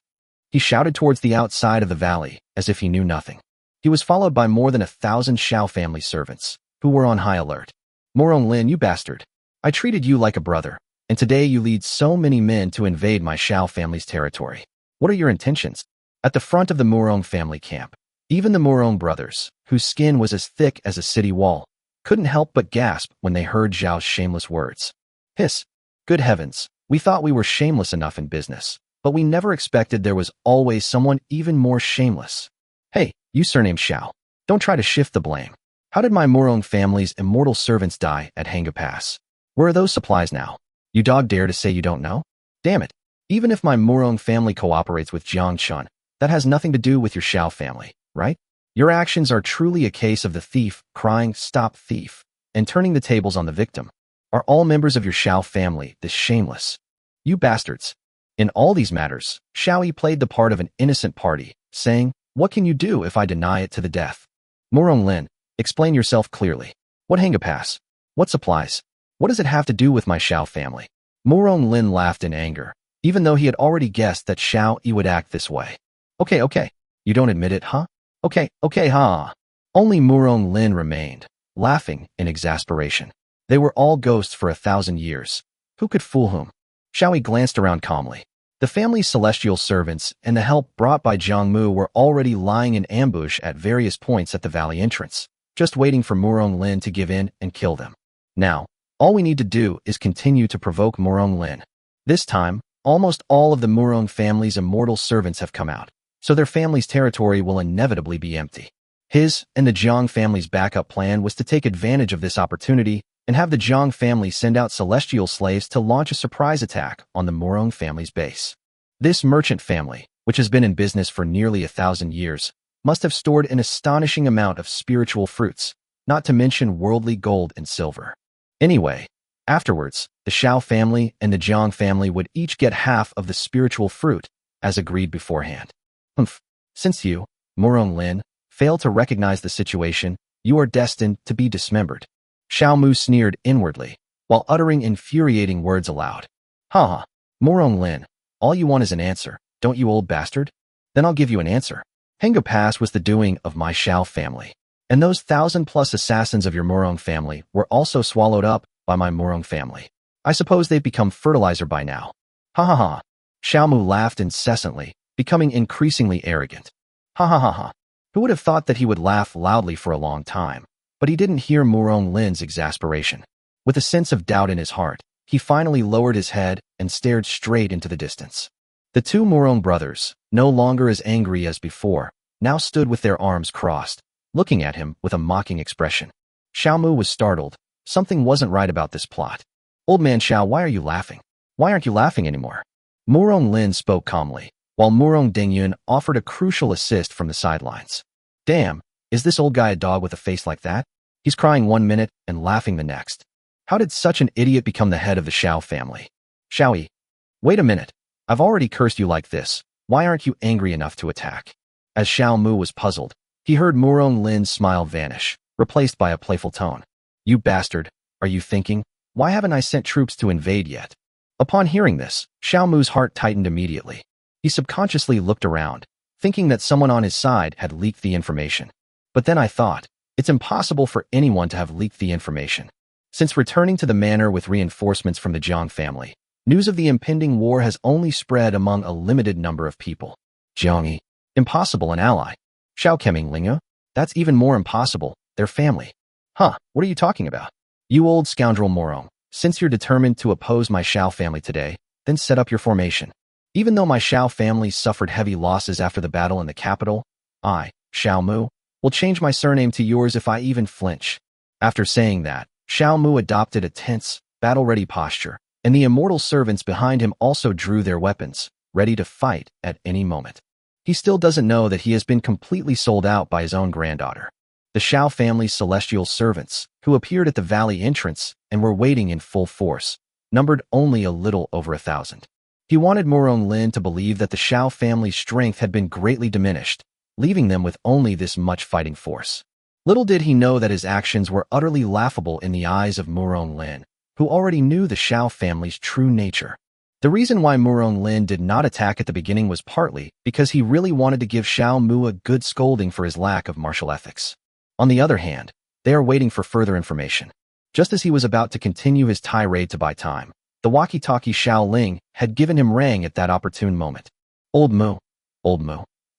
He shouted towards the outside of the valley, as if he knew nothing. He was followed by more than 1,000 Xiao family servants, who were on high alert. Murong Lin, you bastard. I treated you like a brother, and today you lead so many men to invade my Xiao family's territory. What are your intentions? At the front of the Murong family camp, even the Murong brothers, whose skin was as thick as a city wall, couldn't help but gasp when they heard Xiao's shameless words. Hiss! Good heavens, we thought we were shameless enough in business, but we never expected there was always someone even more shameless. Hey, you surnamed Xiao. Don't try to shift the blame. How did my Murong family's immortal servants die at Hanga Pass? Where are those supplies now? You dog dare to say you don't know? Damn it. Even if my Murong family cooperates with Jiang Chen, that has nothing to do with your Xiao family, right? Your actions are truly a case of the thief crying, "Stop thief," and turning the tables on the victim. Are all members of your Xiao family this shameless? You bastards. In all these matters, Xiao Yi played the part of an innocent party, saying, "What can you do if I deny it to the death?" Murong Lin, explain yourself clearly. What Hanga Pass? What supplies? What does it have to do with my Xiao family? Murong Lin laughed in anger, even though he had already guessed that Xiao Yi would act this way. Okay. You don't admit it, huh? Okay, ha. Only Murong Lin remained, laughing in exasperation. They were all ghosts for 1,000 years. Who could fool whom? Xiao Yi glanced around calmly. The family's celestial servants and the help brought by Jiang Mu were already lying in ambush at various points at the valley entrance, just waiting for Murong Lin to give in and kill them. Now, all we need to do is continue to provoke Murong Lin. This time, almost all of the Murong family's immortal servants have come out, so their family's territory will inevitably be empty. His and the Jiang family's backup plan was to take advantage of this opportunity and have the Jiang family send out celestial slaves to launch a surprise attack on the Murong family's base. This merchant family, which has been in business for nearly 1,000 years, must have stored an astonishing amount of spiritual fruits, not to mention worldly gold and silver. Anyway, afterwards, the Xiao family and the Jiang family would each get half of the spiritual fruit, as agreed beforehand. Since you, Murong Lin, fail to recognize the situation, you are destined to be dismembered. Xiao Mu sneered inwardly, while uttering infuriating words aloud. Ha! Murong Lin, all you want is an answer, don't you, old bastard? Then I'll give you an answer. Hanga Pass was the doing of my Xiao family, and those 1,000+ assassins of your Murong family were also swallowed up by my Murong family. I suppose they've become fertilizer by now. Ha. Xiao Mu laughed incessantly, becoming increasingly arrogant. Ha. Who would have thought that he would laugh loudly for a long time? But he didn't hear Murong Lin's exasperation. With a sense of doubt in his heart, he finally lowered his head and stared straight into the distance. The two Murong brothers, no longer as angry as before, now stood with their arms crossed, looking at him with a mocking expression. Xiao Mu was startled. Something wasn't right about this plot. Old man Xiao, why are you laughing? Why aren't you laughing anymore? Murong Lin spoke calmly, while Murong Dengyun offered a crucial assist from the sidelines. Damn, is this old guy a dog with a face like that? He's crying one minute and laughing the next. How did such an idiot become the head of the Xiao family? Xiaoyi, wait a minute. I've already cursed you like this. Why aren't you angry enough to attack? As Xiao Mu was puzzled, he heard Murong Lin's smile vanish, replaced by a playful tone. You bastard, are you thinking, why haven't I sent troops to invade yet? Upon hearing this, Xiao Mu's heart tightened immediately. He subconsciously looked around, thinking that someone on his side had leaked the information. But then I thought, it's impossible for anyone to have leaked the information. Since returning to the manor with reinforcements from the Jiang family, news of the impending war has only spread among a limited number of people. Jiangyi, impossible an ally. Xiao Keming Linga, that's even more impossible, their family. Huh, what are you talking about? You old scoundrel Murong, since you're determined to oppose my Xiao family today, then set up your formation. Even though my Xiao family suffered heavy losses after the battle in the capital, I, Xiao Mu, will change my surname to yours if I even flinch. After saying that, Xiao Mu adopted a tense, battle-ready posture, and the immortal servants behind him also drew their weapons, ready to fight at any moment. He still doesn't know that he has been completely sold out by his own granddaughter. The Xiao family's celestial servants, who appeared at the valley entrance and were waiting in full force, numbered only a little over 1,000. He wanted Murong Lin to believe that the Xiao family's strength had been greatly diminished, leaving them with only this much fighting force. Little did he know that his actions were utterly laughable in the eyes of Murong Lin, who already knew the Xiao family's true nature. The reason why Murong Lin did not attack at the beginning was partly because he really wanted to give Xiao Mu a good scolding for his lack of martial ethics. On the other hand, they are waiting for further information. Just as he was about to continue his tirade to buy time, the walkie-talkie Xiao Ling had given him rang at that opportune moment. Old Mu,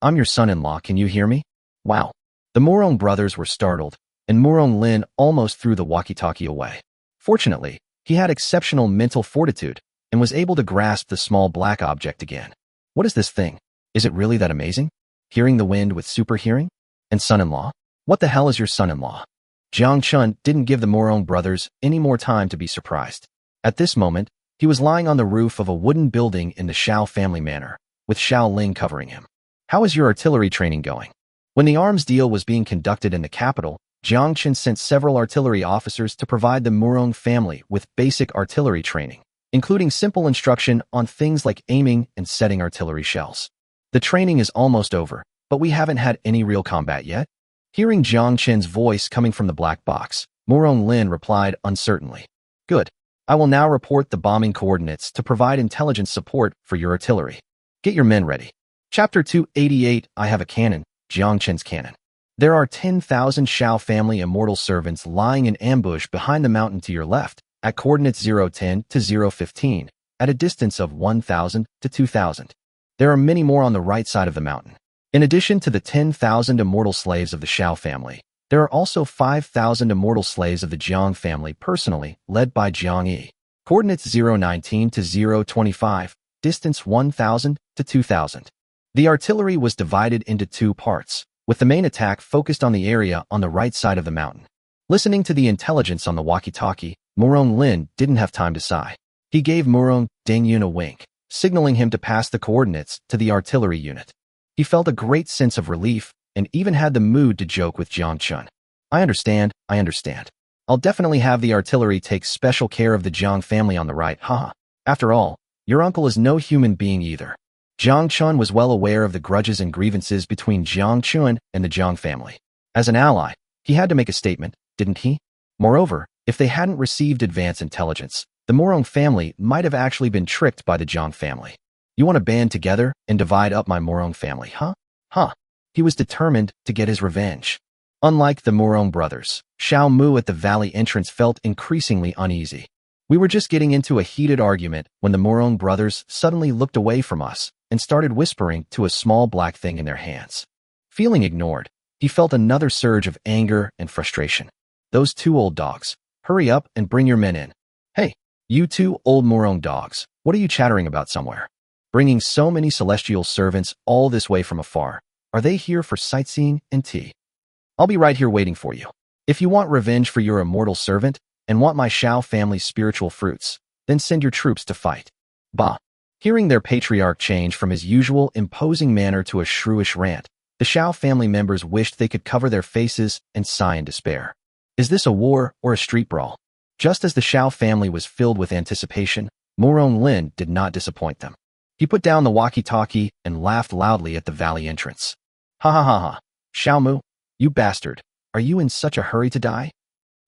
I'm your son-in-law, can you hear me? Wow. The Murong brothers were startled, and Murong Lin almost threw the walkie-talkie away. Fortunately, he had exceptional mental fortitude and was able to grasp the small black object again. What is this thing? Is it really that amazing? Hearing the wind with super hearing? And son-in-law? What the hell is your son-in-law? Jiang Chen didn't give the Murong brothers any more time to be surprised. At this moment, he was lying on the roof of a wooden building in the Xiao family manor, with Xiao Ling covering him. How is your artillery training going? When the arms deal was being conducted in the capital, Jiang Chen sent several artillery officers to provide the Murong family with basic artillery training, including simple instruction on things like aiming and setting artillery shells. The training is almost over, but we haven't had any real combat yet. Hearing Jiang Chen's voice coming from the black box, Murong Lin replied uncertainly. Good. I will now report the bombing coordinates to provide intelligence support for your artillery. Get your men ready. Chapter 288, I have a cannon, Jiang Chen's cannon. There are 10,000 Xiao family immortal servants lying in ambush behind the mountain to your left, at coordinates 010 to 015, at a distance of 1,000 to 2,000. There are many more on the right side of the mountain. In addition to the 10,000 immortal slaves of the Xiao family, there are also 5,000 immortal slaves of the Jiang family personally, led by Jiang Yi. Coordinates 019 to 025, distance 1,000 to 2,000. The artillery was divided into two parts, with the main attack focused on the area on the right side of the mountain. Listening to the intelligence on the walkie-talkie, Murong Lin didn't have time to sigh. He gave Murong Dengyun a wink, signaling him to pass the coordinates to the artillery unit. He felt a great sense of relief and even had the mood to joke with Jiang Chen. I understand. I'll definitely have the artillery take special care of the Jiang family on the right, haha. After all, your uncle is no human being either. Jiang Chen was well aware of the grudges and grievances between Jiang Chen and the Jiang family. As an ally, he had to make a statement, didn't he? Moreover, if they hadn't received advance intelligence, the Murong family might have actually been tricked by the Jiang family. You want to band together and divide up my Murong family, huh? He was determined to get his revenge. Unlike the Murong brothers, Xiao Mu at the valley entrance felt increasingly uneasy. We were just getting into a heated argument when the Murong brothers suddenly looked away from us and started whispering to a small black thing in their hands. Feeling ignored, he felt another surge of anger and frustration. Those two old dogs, hurry up and bring your men in. Hey, you two old Murong dogs, what are you chattering about somewhere? Bringing so many celestial servants all this way from afar, Are they here for sightseeing and tea? I'll be right here waiting for you. If you want revenge for your immortal servant and want my Xiao family's spiritual fruits, then send your troops to fight. Bah. Hearing their patriarch change from his usual imposing manner to a shrewish rant, the Xiao family members wished they could cover their faces and sigh in despair. Is this a war or a street brawl? Just as the Xiao family was filled with anticipation, Murong Lin did not disappoint them. He put down the walkie-talkie and laughed loudly at the valley entrance. Ha ha ha ha. Xiao Mu, you bastard, are you in such a hurry to die?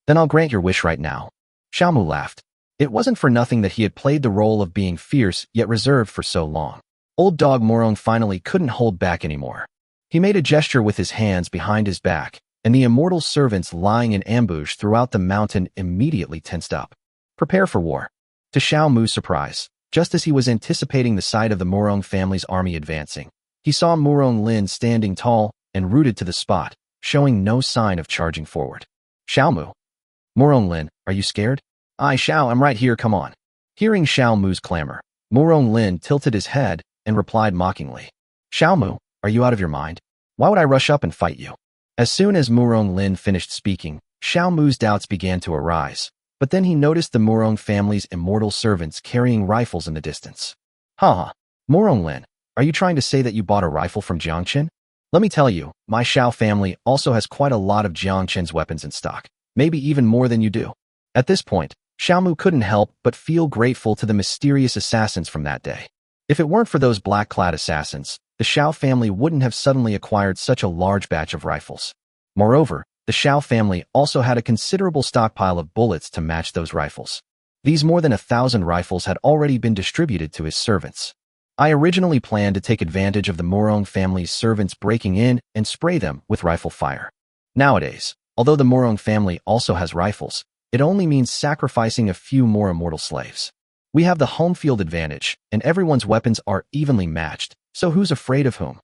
Then I'll grant your wish right now. Xiao Mu laughed. It wasn't for nothing that he had played the role of being fierce yet reserved for so long. Old dog Murong finally couldn't hold back anymore. He made a gesture with his hands behind his back, and the immortal servants lying in ambush throughout the mountain immediately tensed up. Prepare for war. To Xiao Mu's surprise, just as he was anticipating the sight of the Murong family's army advancing, he saw Murong Lin standing tall and rooted to the spot, showing no sign of charging forward. Xiao Mu. Murong Lin, are you scared? Aye, Xiao, I'm right here, come on. Hearing Xiao Mu's clamor, Murong Lin tilted his head and replied mockingly. Xiao Mu, are you out of your mind? Why would I rush up and fight you? As soon as Murong Lin finished speaking, Xiao Mu's doubts began to arise, but then he noticed the Murong family's immortal servants carrying rifles in the distance. Ha! Murong Lin, are you trying to say that you bought a rifle from Jiang Chen? Let me tell you, my Xiao family also has quite a lot of Jiang Chen's weapons in stock, maybe even more than you do. At this point, Xiao Mu couldn't help but feel grateful to the mysterious assassins from that day. If it weren't for those black-clad assassins, the Xiao family wouldn't have suddenly acquired such a large batch of rifles. Moreover, the Xiao family also had a considerable stockpile of bullets to match those rifles. These more than 1,000 rifles had already been distributed to his servants. I originally planned to take advantage of the Murong family's servants breaking in and spray them with rifle fire. Nowadays, although the Murong family also has rifles, it only means sacrificing a few more immortal slaves. We have the home field advantage, and everyone's weapons are evenly matched, so who's afraid of whom?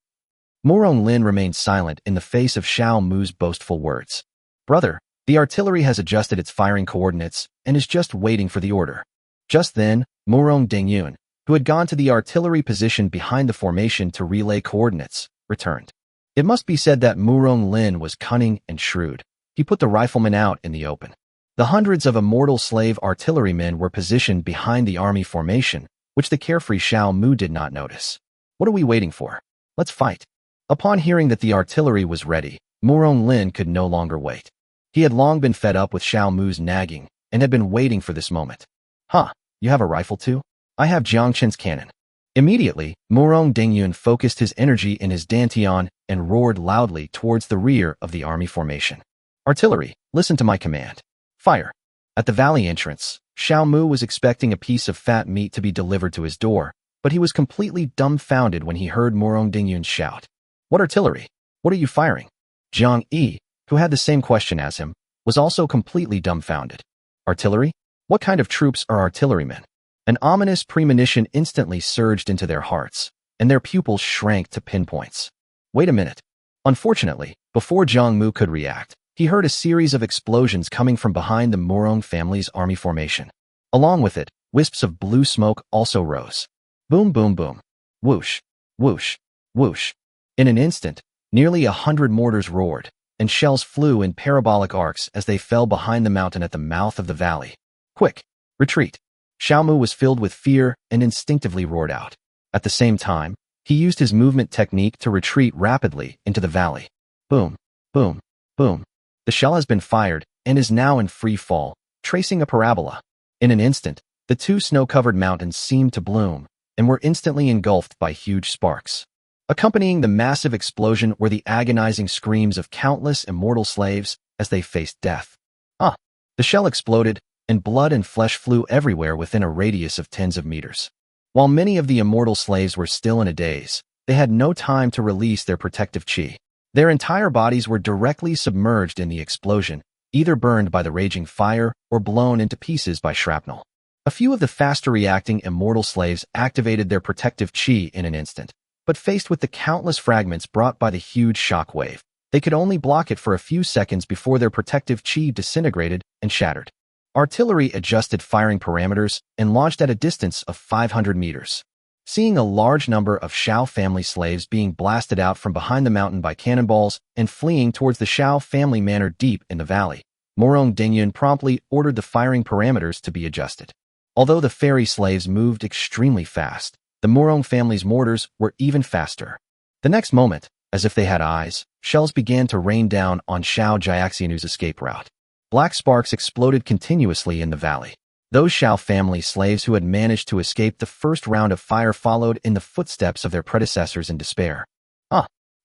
Murong Lin remained silent in the face of Xiao Mu's boastful words. Brother, the artillery has adjusted its firing coordinates and is just waiting for the order. Just then, Murong Dengyun, who had gone to the artillery position behind the formation to relay coordinates, returned. It must be said that Murong Lin was cunning and shrewd. He put the riflemen out in the open. The hundreds of immortal slave artillerymen were positioned behind the army formation, which the carefree Xiao Mu did not notice. What are we waiting for? Let's fight. Upon hearing that the artillery was ready, Murong Lin could no longer wait. He had long been fed up with Xiao Mu's nagging and had been waiting for this moment. Huh, you have a rifle too? I have Jiang Chen's cannon. Immediately, Murong Dengyun focused his energy in his dantian and roared loudly towards the rear of the army formation. Artillery, listen to my command. Fire. At the valley entrance, Xiao Mu was expecting a piece of fat meat to be delivered to his door, but he was completely dumbfounded when he heard Murong Dengyun shout. What artillery? What are you firing? Jiang Yi, who had the same question as him, was also completely dumbfounded. Artillery? What kind of troops are artillerymen? An ominous premonition instantly surged into their hearts, and their pupils shrank to pinpoints. Wait a minute. Unfortunately, before Jiang Mu could react, he heard a series of explosions coming from behind the Murong family's army formation. Along with it, wisps of blue smoke also rose. Boom, boom, boom. Whoosh, whoosh, whoosh. In an instant, nearly 100 mortars roared, and shells flew in parabolic arcs as they fell behind the mountain at the mouth of the valley. Quick! Retreat! Xiao Mu was filled with fear and instinctively roared out. At the same time, he used his movement technique to retreat rapidly into the valley. Boom, boom, boom. The shell has been fired and is now in free fall, tracing a parabola. In an instant, the two snow-covered mountains seemed to bloom and were instantly engulfed by huge sparks. Accompanying the massive explosion were the agonizing screams of countless immortal slaves as they faced death. The shell exploded, and blood and flesh flew everywhere within a radius of tens of meters. While many of the immortal slaves were still in a daze, they had no time to release their protective chi. Their entire bodies were directly submerged in the explosion, either burned by the raging fire or blown into pieces by shrapnel. A few of the faster-reacting immortal slaves activated their protective chi in an instant, but faced with the countless fragments brought by the huge shock wave, they could only block it for a few seconds before their protective chi disintegrated and shattered. Artillery adjusted firing parameters and launched at a distance of 500 meters. Seeing a large number of Xiao family slaves being blasted out from behind the mountain by cannonballs and fleeing towards the Xiao family manor deep in the valley, Murong Dengyun promptly ordered the firing parameters to be adjusted. Although the fairy slaves moved extremely fast, the Murong family's mortars were even faster. The next moment, as if they had eyes, shells began to rain down on Xiao Jiaxianu's escape route. Black sparks exploded continuously in the valley. Those Xiao family slaves who had managed to escape the first round of fire followed in the footsteps of their predecessors in despair.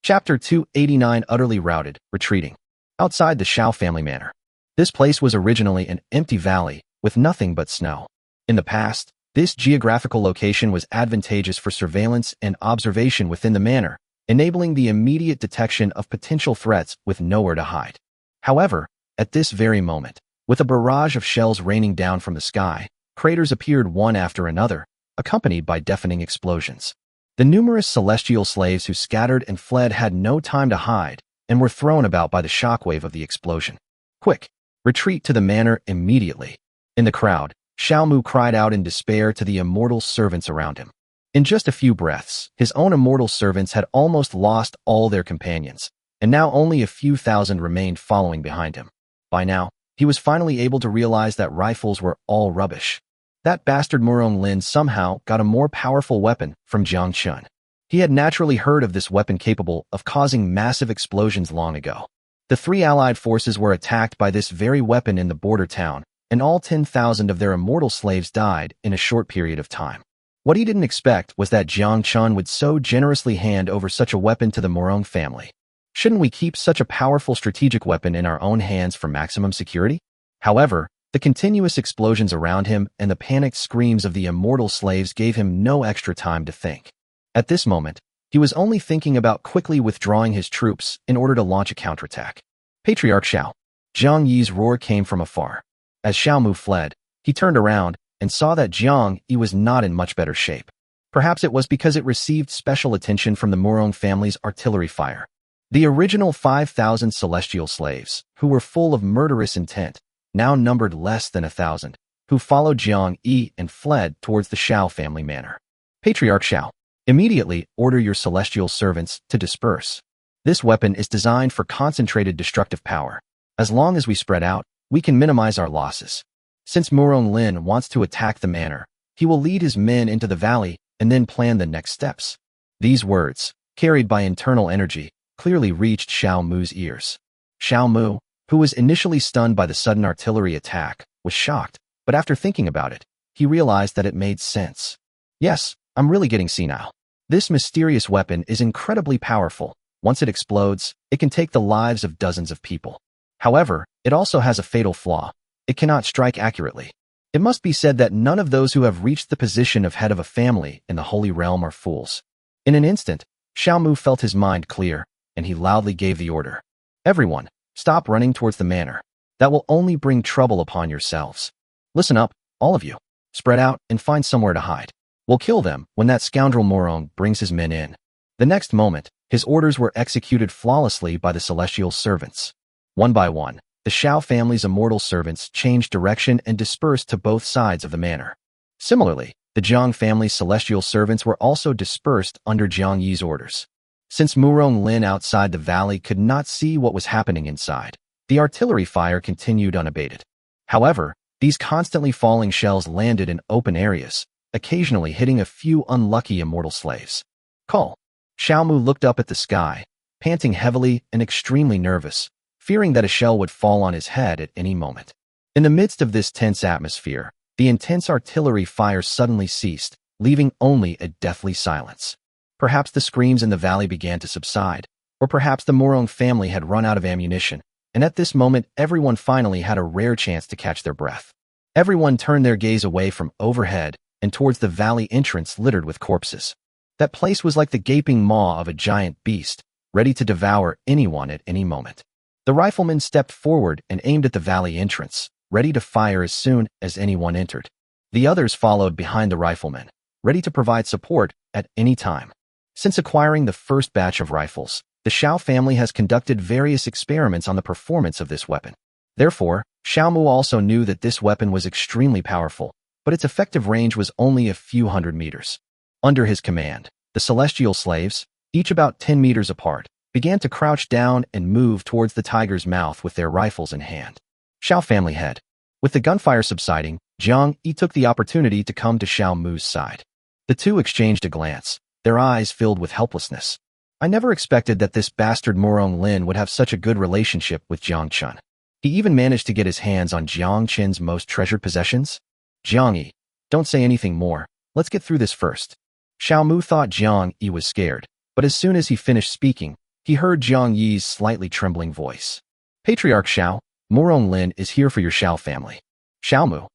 Chapter 289 Utterly routed, retreating. Outside the Xiao family manor. This place was originally an empty valley with nothing but snow. In the past, this geographical location was advantageous for surveillance and observation within the manor, enabling the immediate detection of potential threats with nowhere to hide. However, at this very moment, with a barrage of shells raining down from the sky, craters appeared one after another, accompanied by deafening explosions. The numerous celestial slaves who scattered and fled had no time to hide and were thrown about by the shockwave of the explosion. Quick! Retreat to the manor immediately. In the crowd, Xiao Mu cried out in despair to the immortal servants around him. In just a few breaths, his own immortal servants had almost lost all their companions, and now only a few thousand remained following behind him. By now, he was finally able to realize that rifles were all rubbish. That bastard Murong Lin somehow got a more powerful weapon from Jiang Chen. He had naturally heard of this weapon capable of causing massive explosions long ago. The three allied forces were attacked by this very weapon in the border town, and all 10,000 of their immortal slaves died in a short period of time. What he didn't expect was that Jiang Chen would so generously hand over such a weapon to the Murong family. Shouldn't we keep such a powerful strategic weapon in our own hands for maximum security? However, the continuous explosions around him and the panicked screams of the immortal slaves gave him no extra time to think. At this moment, he was only thinking about quickly withdrawing his troops in order to launch a counterattack. Patriarch Xiao. Jiang Yi's roar came from afar. As Xiao Mu fled, he turned around and saw that Jiang Yi was not in much better shape. Perhaps it was because it received special attention from the Murong family's artillery fire. The original 5,000 celestial slaves, who were full of murderous intent, now numbered less than 1,000, who followed Jiang Yi and fled towards the Xiao family manor. Patriarch Xiao, immediately order your celestial servants to disperse. This weapon is designed for concentrated destructive power. As long as we spread out, we can minimize our losses. Since Murong Lin wants to attack the manor, he will lead his men into the valley and then plan the next steps. These words, carried by internal energy, clearly reached Xiao Mu's ears. Xiao Mu, who was initially stunned by the sudden artillery attack, was shocked, but after thinking about it, he realized that it made sense. Yes, I'm really getting senile. This mysterious weapon is incredibly powerful. Once it explodes, it can take the lives of dozens of people. However, it also has a fatal flaw. It cannot strike accurately. It must be said that none of those who have reached the position of head of a family in the Holy Realm are fools. In an instant, Xiao Mu felt his mind clear, and he loudly gave the order. Everyone, stop running towards the manor. That will only bring trouble upon yourselves. Listen up, all of you. Spread out and find somewhere to hide. We'll kill them when that scoundrel Murong brings his men in. The next moment, his orders were executed flawlessly by the celestial servants. One by one, the Xiao family's immortal servants changed direction and dispersed to both sides of the manor. Similarly, the Jiang family's celestial servants were also dispersed under Jiang Yi's orders. Since Murong Lin outside the valley could not see what was happening inside, the artillery fire continued unabated. However, these constantly falling shells landed in open areas, occasionally hitting a few unlucky immortal slaves. Call. Xiao Mu looked up at the sky, panting heavily and extremely nervous, fearing that a shell would fall on his head at any moment. In the midst of this tense atmosphere, the intense artillery fire suddenly ceased, leaving only a deathly silence. Perhaps the screams in the valley began to subside, or perhaps the Murong family had run out of ammunition, and at this moment everyone finally had a rare chance to catch their breath. Everyone turned their gaze away from overhead and towards the valley entrance littered with corpses. That place was like the gaping maw of a giant beast, ready to devour anyone at any moment. The rifleman stepped forward and aimed at the valley entrance, ready to fire as soon as anyone entered. The others followed behind the rifleman, ready to provide support at any time. Since acquiring the first batch of rifles, the Xiao family has conducted various experiments on the performance of this weapon. Therefore, Xiao Mu also knew that this weapon was extremely powerful, but its effective range was only a few hundred meters. Under his command, the celestial slaves, each about 10 meters apart, began to crouch down and move towards the tiger's mouth with their rifles in hand. Xiao family head. With the gunfire subsiding, Jiang Yi took the opportunity to come to Xiao Mu's side. The two exchanged a glance, their eyes filled with helplessness. I never expected that this bastard Murong Lin would have such a good relationship with Jiang Chen. He even managed to get his hands on Jiang Chen's most treasured possessions. Jiang Yi, don't say anything more. Let's get through this first. Xiao Mu thought Jiang Yi was scared, but as soon as he finished speaking, he heard Jiang Yi's slightly trembling voice. Patriarch Xiao, Murong Lin is here for your Xiao family. Xiao Mu.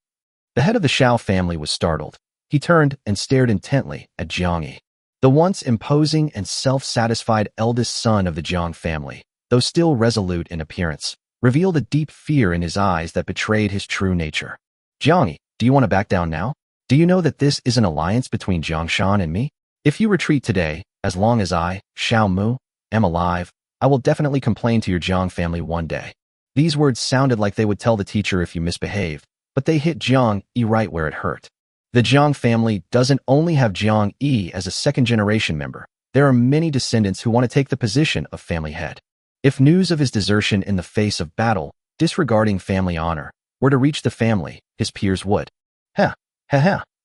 The head of the Xiao family was startled. He turned and stared intently at Jiang Yi. The once imposing and self-satisfied eldest son of the Jiang family, though still resolute in appearance, revealed a deep fear in his eyes that betrayed his true nature. Jiang Yi, do you want to back down now? Do you know that this is an alliance between Jiang Shan and me? If you retreat today, as long as I, Xiao Mu, am alive, I will definitely complain to your Jiang family one day. These words sounded like they would tell the teacher if you misbehaved, but they hit Jiang Yi right where it hurt. The Jiang family doesn't only have Jiang Yi as a second-generation member. There are many descendants who want to take the position of family head. If news of his desertion in the face of battle, disregarding family honor, were to reach the family, his peers would.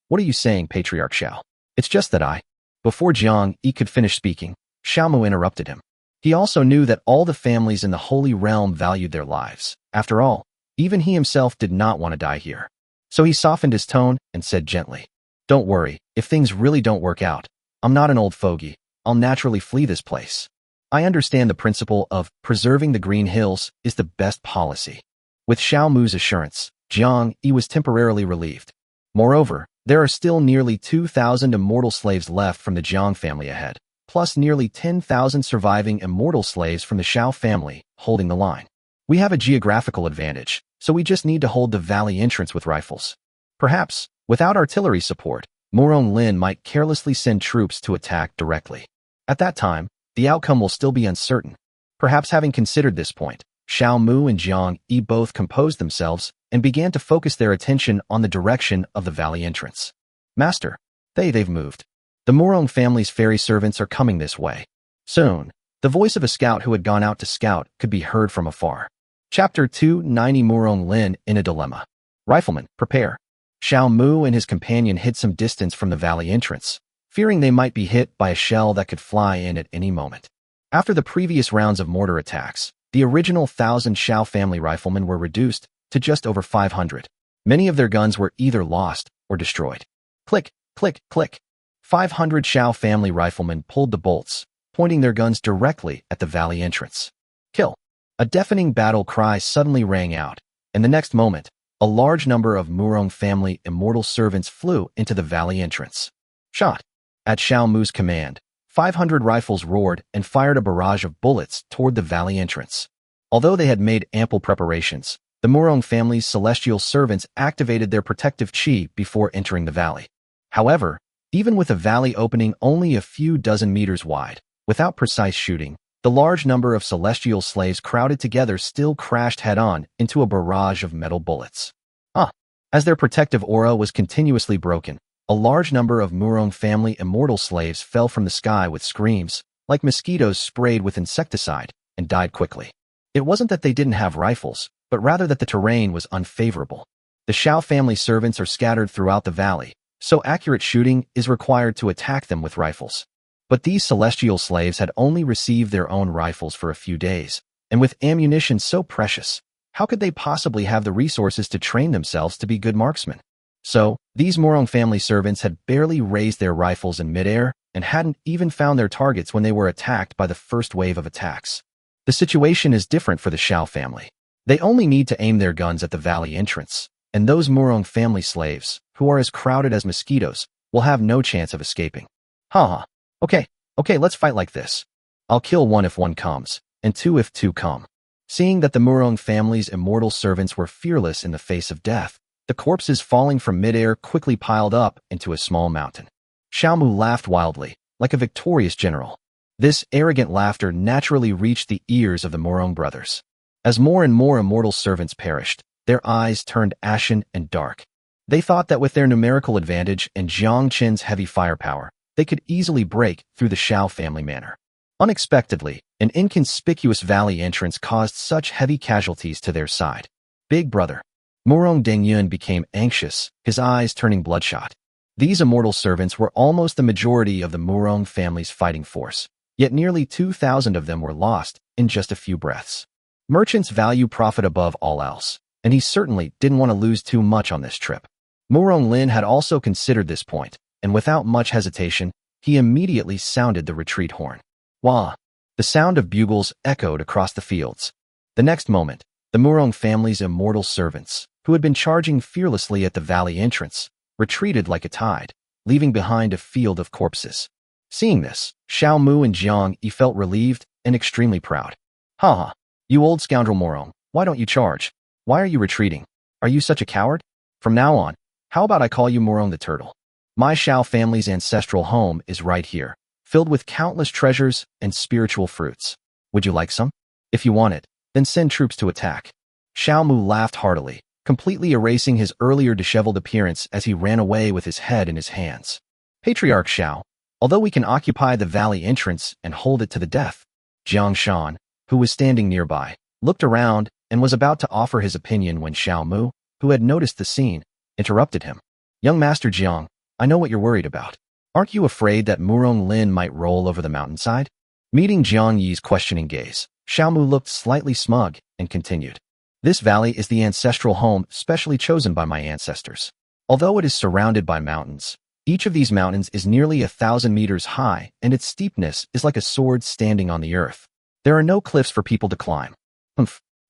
What are you saying, Patriarch Xiao? It's just that Before Jiang Yi could finish speaking, Xiao Mu interrupted him. He also knew that all the families in the Holy Realm valued their lives. After all, even he himself did not want to die here. So he softened his tone and said gently, "Don't worry, if things really don't work out, I'm not an old fogey. I'll naturally flee this place. I understand the principle of preserving the green hills is the best policy." With Xiao Mu's assurance, Jiang Yi was temporarily relieved. Moreover, there are still nearly 2,000 immortal slaves left from the Jiang family ahead, plus nearly 10,000 surviving immortal slaves from the Xiao family holding the line. We have a geographical advantage, so we just need to hold the valley entrance with rifles. Perhaps, without artillery support, Murong Lin might carelessly send troops to attack directly. At that time, the outcome will still be uncertain. Perhaps having considered this point, Xiao Mu and Jiang Yi both composed themselves and began to focus their attention on the direction of the valley entrance. Master, they've moved. The Murong family's ferry servants are coming this way. Soon, the voice of a scout who had gone out to scout could be heard from afar. Chapter 290 Murong Lin in a dilemma. Riflemen, prepare. Xiao Mu and his companion hid some distance from the valley entrance, fearing they might be hit by a shell that could fly in at any moment. After the previous rounds of mortar attacks, the original 1,000 Xiao family riflemen were reduced to just over 500. Many of their guns were either lost or destroyed. Click, click, click. 500 Xiao family riflemen pulled the bolts, pointing their guns directly at the valley entrance. Kill. A deafening battle cry suddenly rang out, and the next moment, a large number of Murong family immortal servants flew into the valley entrance. Shot. At Xiao Mu's command, 500 rifles roared and fired a barrage of bullets toward the valley entrance. Although they had made ample preparations, the Murong family's celestial servants activated their protective chi before entering the valley. However, even with a valley opening only a few dozen meters wide, without precise shooting, the large number of celestial slaves crowded together still crashed head-on into a barrage of metal bullets. As their protective aura was continuously broken, a large number of Murong family immortal slaves fell from the sky with screams, like mosquitoes sprayed with insecticide, and died quickly. It wasn't that they didn't have rifles, but rather that the terrain was unfavorable. The Xiao family servants are scattered throughout the valley, so accurate shooting is required to attack them with rifles. But these celestial slaves had only received their own rifles for a few days, and with ammunition so precious, how could they possibly have the resources to train themselves to be good marksmen? So, these Murong family servants had barely raised their rifles in midair and hadn't even found their targets when they were attacked by the first wave of attacks. The situation is different for the Xiao family. They only need to aim their guns at the valley entrance, and those Murong family slaves, who are as crowded as mosquitoes, will have no chance of escaping. Okay, let's fight like this. I'll kill one if one comes, and two if two come. Seeing that the Murong family's immortal servants were fearless in the face of death, the corpses falling from midair quickly piled up into a small mountain. Xiao Mu laughed wildly, like a victorious general. This arrogant laughter naturally reached the ears of the Murong brothers. As more and more immortal servants perished, their eyes turned ashen and dark. They thought that with their numerical advantage and Jiang Chen's heavy firepower, they could easily break through the Xiao family manor. Unexpectedly, an inconspicuous valley entrance caused such heavy casualties to their side. Big brother. Murong Dengyun became anxious, his eyes turning bloodshot. These immortal servants were almost the majority of the Murong family's fighting force, yet nearly 2,000 of them were lost in just a few breaths. Merchants value profit above all else, and he certainly didn't want to lose too much on this trip. Murong Lin had also considered this point, and without much hesitation, he immediately sounded the retreat horn. Wah! The sound of bugles echoed across the fields. The next moment, the Murong family's immortal servants, who had been charging fearlessly at the valley entrance, retreated like a tide, leaving behind a field of corpses. Seeing this, Xiao Mu and Jiang Yi felt relieved and extremely proud. Haha, you old scoundrel Murong, why don't you charge? Why are you retreating? Are you such a coward? From now on, how about I call you Murong the Turtle? My Xiao family's ancestral home is right here, filled with countless treasures and spiritual fruits. Would you like some? If you want it, then send troops to attack. Xiao Mu laughed heartily, completely erasing his earlier disheveled appearance as he ran away with his head in his hands. Patriarch Xiao, although we can occupy the valley entrance and hold it to the death. Jiang Shan, who was standing nearby, looked around and was about to offer his opinion when Xiao Mu, who had noticed the scene, interrupted him. Young Master Jiang, I know what you're worried about. Aren't you afraid that Murong Lin might roll over the mountainside? Meeting Jiang Yi's questioning gaze, Xiao Mu looked slightly smug and continued. This valley is the ancestral home specially chosen by my ancestors. Although it is surrounded by mountains, each of these mountains is nearly 1,000 meters high and its steepness is like a sword standing on the earth. There are no cliffs for people to climb.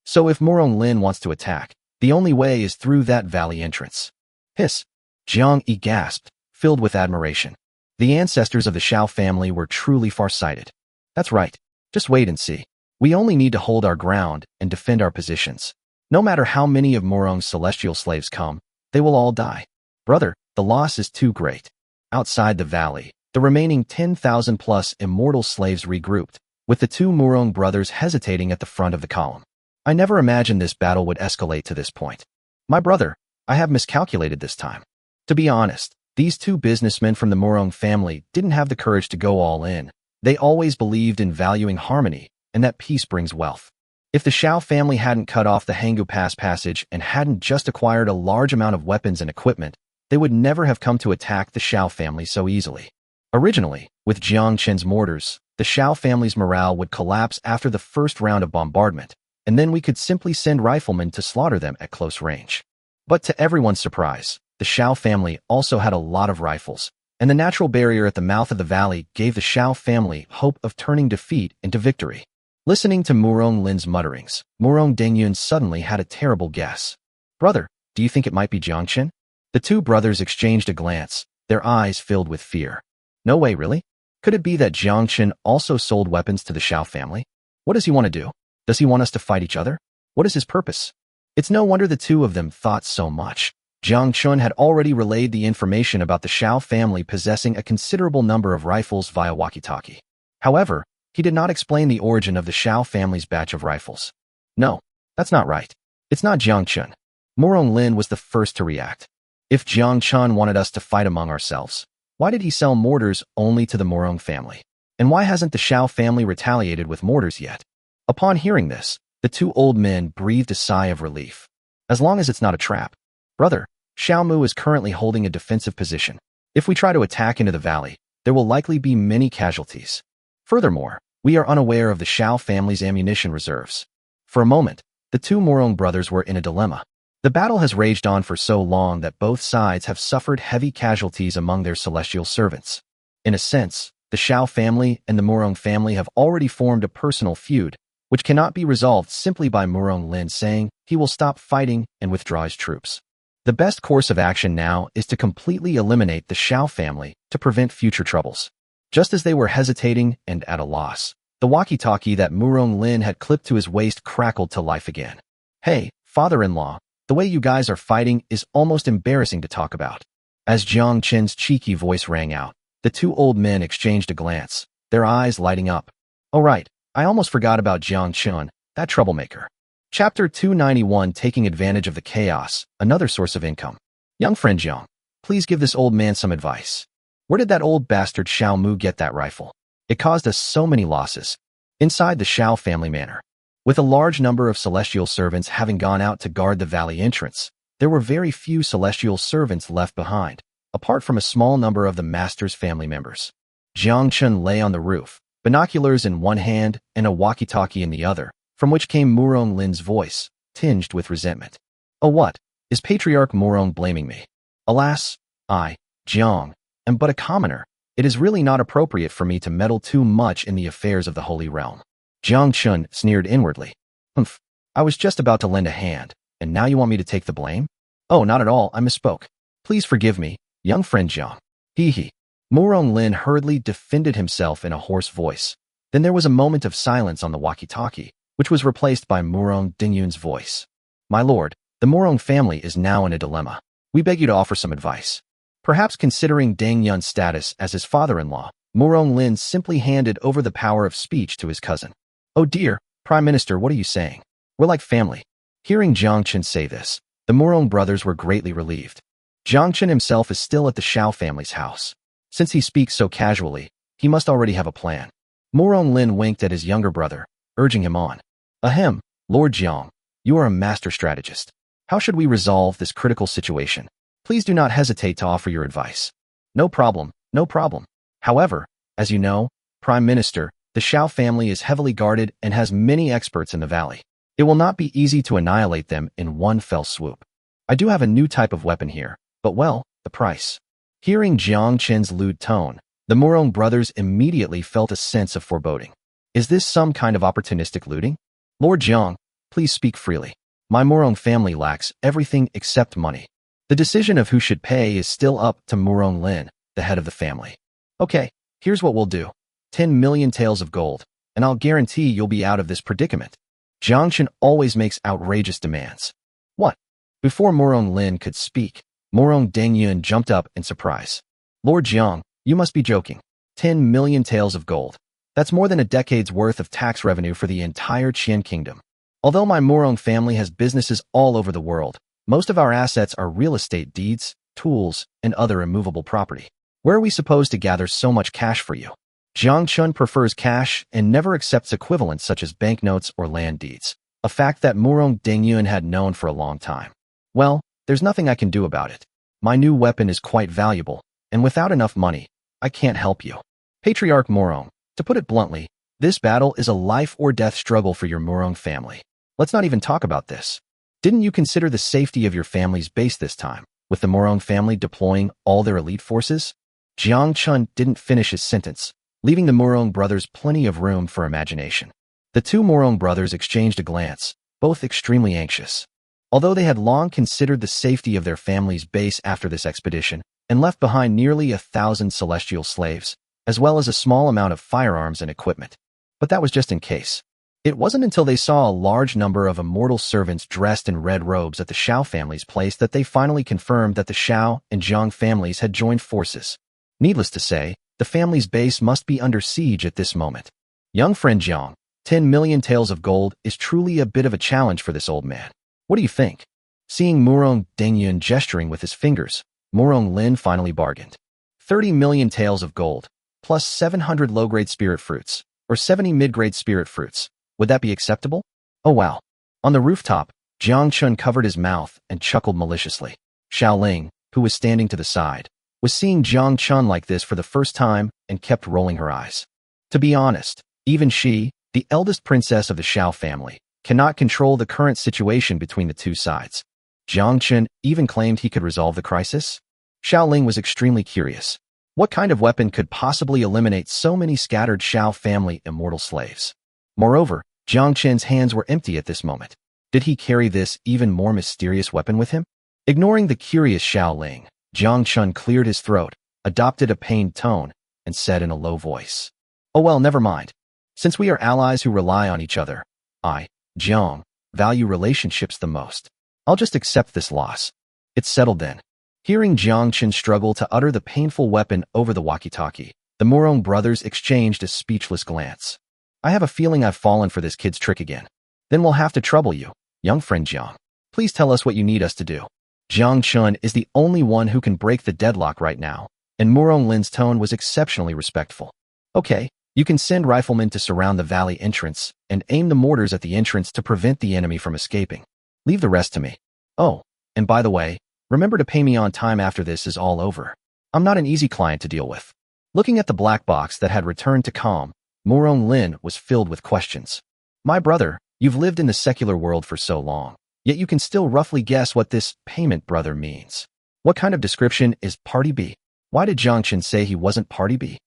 So if Murong Lin wants to attack, the only way is through that valley entrance. Hiss! Jiang Yi gasped, filled with admiration. The ancestors of the Xiao family were truly far-sighted. That's right. Just wait and see. We only need to hold our ground and defend our positions. No matter how many of Murong's celestial slaves come, they will all die. Brother, the loss is too great. Outside the valley, the remaining 10,000 plus immortal slaves regrouped, with the two Murong brothers hesitating at the front of the column. I never imagined this battle would escalate to this point. My brother, I have miscalculated this time. To be honest, these two businessmen from the Murong family didn't have the courage to go all in. They always believed in valuing harmony, and that peace brings wealth. If the Xiao family hadn't cut off the Hangu Pass passage and hadn't just acquired a large amount of weapons and equipment, they would never have come to attack the Xiao family so easily. Originally, with Jiang Chen's mortars, the Xiao family's morale would collapse after the first round of bombardment, and then we could simply send riflemen to slaughter them at close range. But to everyone's surprise, the Xiao family also had a lot of rifles, and the natural barrier at the mouth of the valley gave the Xiao family hope of turning defeat into victory. Listening to Murong Lin's mutterings, Murong Dengyun suddenly had a terrible guess. Brother, do you think it might be Jiang Chen? The two brothers exchanged a glance, their eyes filled with fear. No way, really? Could it be that Jiang Chen also sold weapons to the Xiao family? What does he want to do? Does he want us to fight each other? What is his purpose? It's no wonder the two of them thought so much. Jiang Chen had already relayed the information about the Xiao family possessing a considerable number of rifles via walkie-talkie. However, he did not explain the origin of the Xiao family's batch of rifles. No, that's not right. It's not Jiang Chen. Murong Lin was the first to react. If Jiang Chen wanted us to fight among ourselves, why did he sell mortars only to the Murong family? And why hasn't the Xiao family retaliated with mortars yet? Upon hearing this, the two old men breathed a sigh of relief. As long as it's not a trap. Brother, Xiao Mu is currently holding a defensive position. If we try to attack into the valley, there will likely be many casualties. Furthermore, we are unaware of the Xiao family's ammunition reserves. For a moment, the two Murong brothers were in a dilemma. The battle has raged on for so long that both sides have suffered heavy casualties among their celestial servants. In a sense, the Xiao family and the Murong family have already formed a personal feud, which cannot be resolved simply by Murong Lin saying he will stop fighting and withdraw his troops. The best course of action now is to completely eliminate the Xiao family to prevent future troubles. Just as they were hesitating and at a loss, the walkie-talkie that Murong Lin had clipped to his waist crackled to life again. Hey, father-in-law, the way you guys are fighting is almost embarrassing to talk about. As Jiang Chen's cheeky voice rang out, the two old men exchanged a glance, their eyes lighting up. Oh right, I almost forgot about Jiang Chen, that troublemaker. Chapter 291 Taking Advantage of the Chaos, Another Source of Income. Young friend Jiang, please give this old man some advice. Where did that old bastard Xiao Mu get that rifle? It caused us so many losses. Inside the Xiao family manor, with a large number of celestial servants having gone out to guard the valley entrance, there were very few celestial servants left behind, apart from a small number of the master's family members. Jiang Chen lay on the roof, binoculars in one hand and a walkie-talkie in the other, from which came Murong Lin's voice, tinged with resentment. Oh, what? Is Patriarch Murong blaming me? Alas, I, Jiang, am but a commoner. It is really not appropriate for me to meddle too much in the affairs of the Holy Realm. Jiang Chen sneered inwardly. Humph, I was just about to lend a hand, and now you want me to take the blame? Oh, not at all, I misspoke. Please forgive me, young friend Jiang. Hee. Murong Lin hurriedly defended himself in a hoarse voice. Then there was a moment of silence on the walkie-talkie, which was replaced by Murong Dengyun's voice. My lord, the Murong family is now in a dilemma. We beg you to offer some advice. Perhaps considering Dengyun's status as his father-in-law, Murong Lin simply handed over the power of speech to his cousin. Oh dear, Prime Minister, what are you saying? We're like family. Hearing Jiang Chen say this, the Murong brothers were greatly relieved. Jiang Chen himself is still at the Xiao family's house. Since he speaks so casually, he must already have a plan. Murong Lin winked at his younger brother, urging him on. Ahem, Lord Jiang, you are a master strategist. How should we resolve this critical situation? Please do not hesitate to offer your advice. No problem, no problem. However, as you know, Prime Minister, the Xiao family is heavily guarded and has many experts in the valley. It will not be easy to annihilate them in one fell swoop. I do have a new type of weapon here, but well, the price. Hearing Jiang Chen's lewd tone, the Murong brothers immediately felt a sense of foreboding. Is this some kind of opportunistic looting? Lord Jiang, please speak freely. My Murong family lacks everything except money. The decision of who should pay is still up to Murong Lin, the head of the family. Okay, here's what we'll do. 10 million taels of gold, and I'll guarantee you'll be out of this predicament. Jiang Chen always makes outrageous demands. What? Before Murong Lin could speak, Murong Dengyun jumped up in surprise. Lord Jiang, you must be joking. 10 million taels of gold. That's more than a decade's worth of tax revenue for the entire Qian kingdom. Although my Murong family has businesses all over the world, most of our assets are real estate deeds, tools, and other immovable property. Where are we supposed to gather so much cash for you? Jiang Chen prefers cash and never accepts equivalents such as banknotes or land deeds, a fact that Murong Dengyun had known for a long time. Well, there's nothing I can do about it. My new weapon is quite valuable, and without enough money, I can't help you. Patriarch Murong, to put it bluntly, this battle is a life-or-death struggle for your Murong family. Let's not even talk about this. Didn't you consider the safety of your family's base this time, with the Murong family deploying all their elite forces? Jiang Chen didn't finish his sentence, leaving the Murong brothers plenty of room for imagination. The two Murong brothers exchanged a glance, both extremely anxious. Although they had long considered the safety of their family's base after this expedition, and left behind nearly 1,000 celestial slaves, as well as a small amount of firearms and equipment. But that was just in case. It wasn't until they saw a large number of immortal servants dressed in red robes at the Xiao family's place that they finally confirmed that the Xiao and Jiang families had joined forces. Needless to say, the family's base must be under siege at this moment. Young friend Jiang, 10 million taels of gold is truly a bit of a challenge for this old man. What do you think? Seeing Murong Dengyun gesturing with his fingers, Murong Lin finally bargained. 30 million taels of gold, plus 700 low-grade spirit fruits, or 70 mid-grade spirit fruits. Would that be acceptable? Oh wow. On the rooftop, Jiang Chen covered his mouth and chuckled maliciously. Xiao Ling, who was standing to the side, was seeing Jiang Chen like this for the first time and kept rolling her eyes. To be honest, even she, the eldest princess of the Xiao family, cannot control the current situation between the two sides. Jiang Chen even claimed he could resolve the crisis. Xiao Ling was extremely curious. What kind of weapon could possibly eliminate so many scattered Xiao family immortal slaves? Moreover, Jiang Chen's hands were empty at this moment. Did he carry this even more mysterious weapon with him? Ignoring the curious Xiao Ling, Jiang Chen cleared his throat, adopted a pained tone, and said in a low voice, "Oh well, never mind. Since we are allies who rely on each other, I, Jiang, value relationships the most. I'll just accept this loss. It's settled then." Hearing Jiang Chen struggle to utter the painful weapon over the walkie-talkie, the Murong brothers exchanged a speechless glance. "I have a feeling I've fallen for this kid's trick again. Then we'll have to trouble you, young friend Jiang. Please tell us what you need us to do. Jiang Chen is the only one who can break the deadlock right now, and Murong Lin's tone was exceptionally respectful. Okay, you can send riflemen to surround the valley entrance and aim the mortars at the entrance to prevent the enemy from escaping. Leave the rest to me. Oh, and by the way, remember to pay me on time after this is all over. I'm not an easy client to deal with. Looking at the black box that had returned to calm, Murong Lin was filled with questions. My brother, you've lived in the secular world for so long, yet you can still roughly guess what this payment brother means. What kind of description is Party B? Why did Jiang Chen say he wasn't Party B?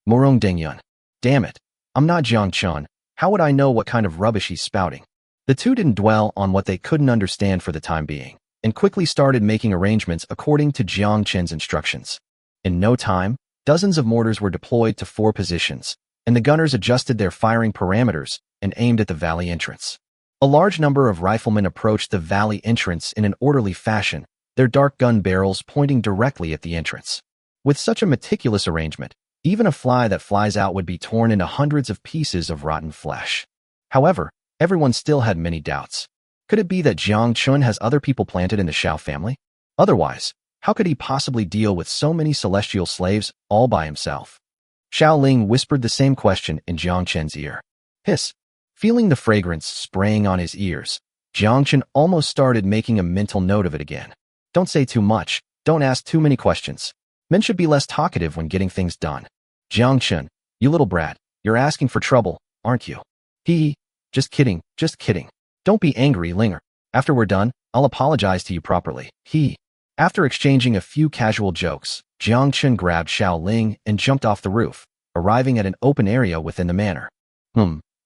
Murong Dengyun. Damn it. I'm not Jiang Chen. How would I know what kind of rubbish he's spouting? The two didn't dwell on what they couldn't understand for the time being, and quickly started making arrangements according to Jiang Chen's instructions. In no time, dozens of mortars were deployed to 4 positions, and the gunners adjusted their firing parameters and aimed at the valley entrance. A large number of riflemen approached the valley entrance in an orderly fashion, their dark gun barrels pointing directly at the entrance. With such a meticulous arrangement, even a fly that flies out would be torn into hundreds of pieces of rotten flesh. However, everyone still had many doubts. Could it be that Jiang Chen has other people planted in the Xiao family? Otherwise, how could he possibly deal with so many celestial slaves all by himself? Xiao Ling whispered the same question in Jiang Chen's ear. Hiss. Feeling the fragrance spraying on his ears, Jiang Chen almost started making a mental note of it again. Don't say too much, don't ask too many questions. Men should be less talkative when getting things done. Jiang Chen, you little brat, you're asking for trouble, aren't you? Just kidding, just kidding. Don't be angry, Linger. After we're done, I'll apologize to you properly. After exchanging a few casual jokes, Jiang Chen grabbed Xiao Ling and jumped off the roof, arriving at an open area within the manor.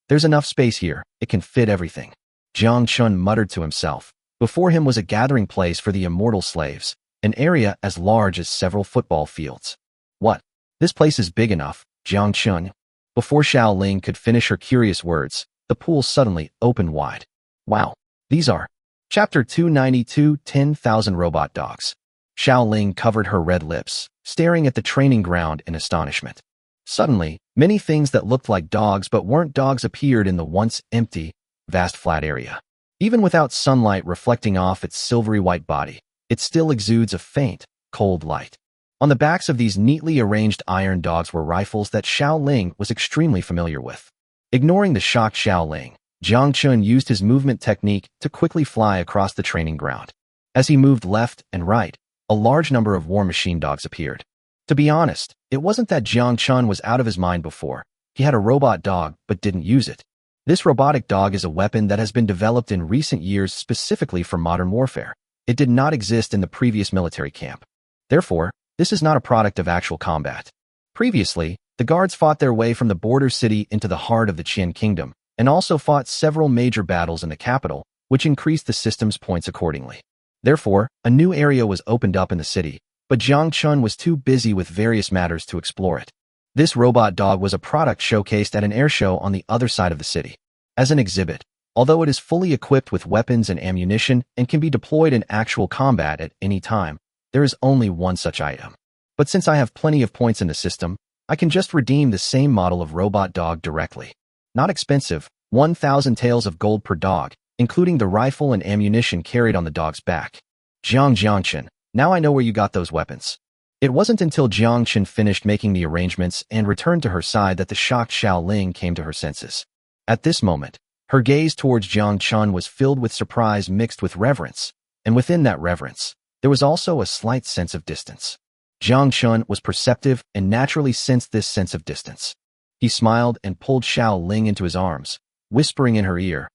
There's enough space here, it can fit everything. Jiang Chen muttered to himself. Before him was a gathering place for the immortal slaves, an area as large as several football fields. What? This place is big enough, Jiang Chen. Before Xiao Ling could finish her curious words, the pool suddenly opened wide. Wow, these are... Chapter 292, 10,000 Robot Dogs. Xiao Ling covered her red lips, staring at the training ground in astonishment. Suddenly, many things that looked like dogs but weren't dogs appeared in the once empty, vast flat area. Even without sunlight reflecting off its silvery white body, it still exudes a faint, cold light. On the backs of these neatly arranged iron dogs were rifles that Xiao Ling was extremely familiar with. Ignoring the shocked Xiao Ling, Jiang Chen used his movement technique to quickly fly across the training ground. As he moved left and right, a large number of war machine dogs appeared. To be honest, it wasn't that Jiang Chen was out of his mind before. He had a robot dog but didn't use it. This robotic dog is a weapon that has been developed in recent years specifically for modern warfare. It did not exist in the previous military camp. Therefore, this is not a product of actual combat. Previously, the guards fought their way from the border city into the heart of the Qian kingdom, and also fought several major battles in the capital, which increased the system's points accordingly. Therefore, a new area was opened up in the city, but Jiang Chen was too busy with various matters to explore it. This robot dog was a product showcased at an airshow on the other side of the city. As an exhibit, although it is fully equipped with weapons and ammunition and can be deployed in actual combat at any time, there is only one such item. But since I have plenty of points in the system, I can just redeem the same model of robot dog directly. Not expensive, 1,000 taels of gold per dog, including the rifle and ammunition carried on the dog's back. Jiang Chen, now I know where you got those weapons. It wasn't until Jiang Chen finished making the arrangements and returned to her side that the shocked Xiao Ling came to her senses. At this moment, her gaze towards Jiang Chen was filled with surprise mixed with reverence, and within that reverence, there was also a slight sense of distance. Jiang Chen was perceptive and naturally sensed this sense of distance. He smiled and pulled Xiao Ling into his arms, whispering in her ear,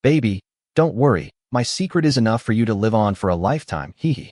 "Baby, don't worry, my secret is enough for you to live on for a lifetime, hee.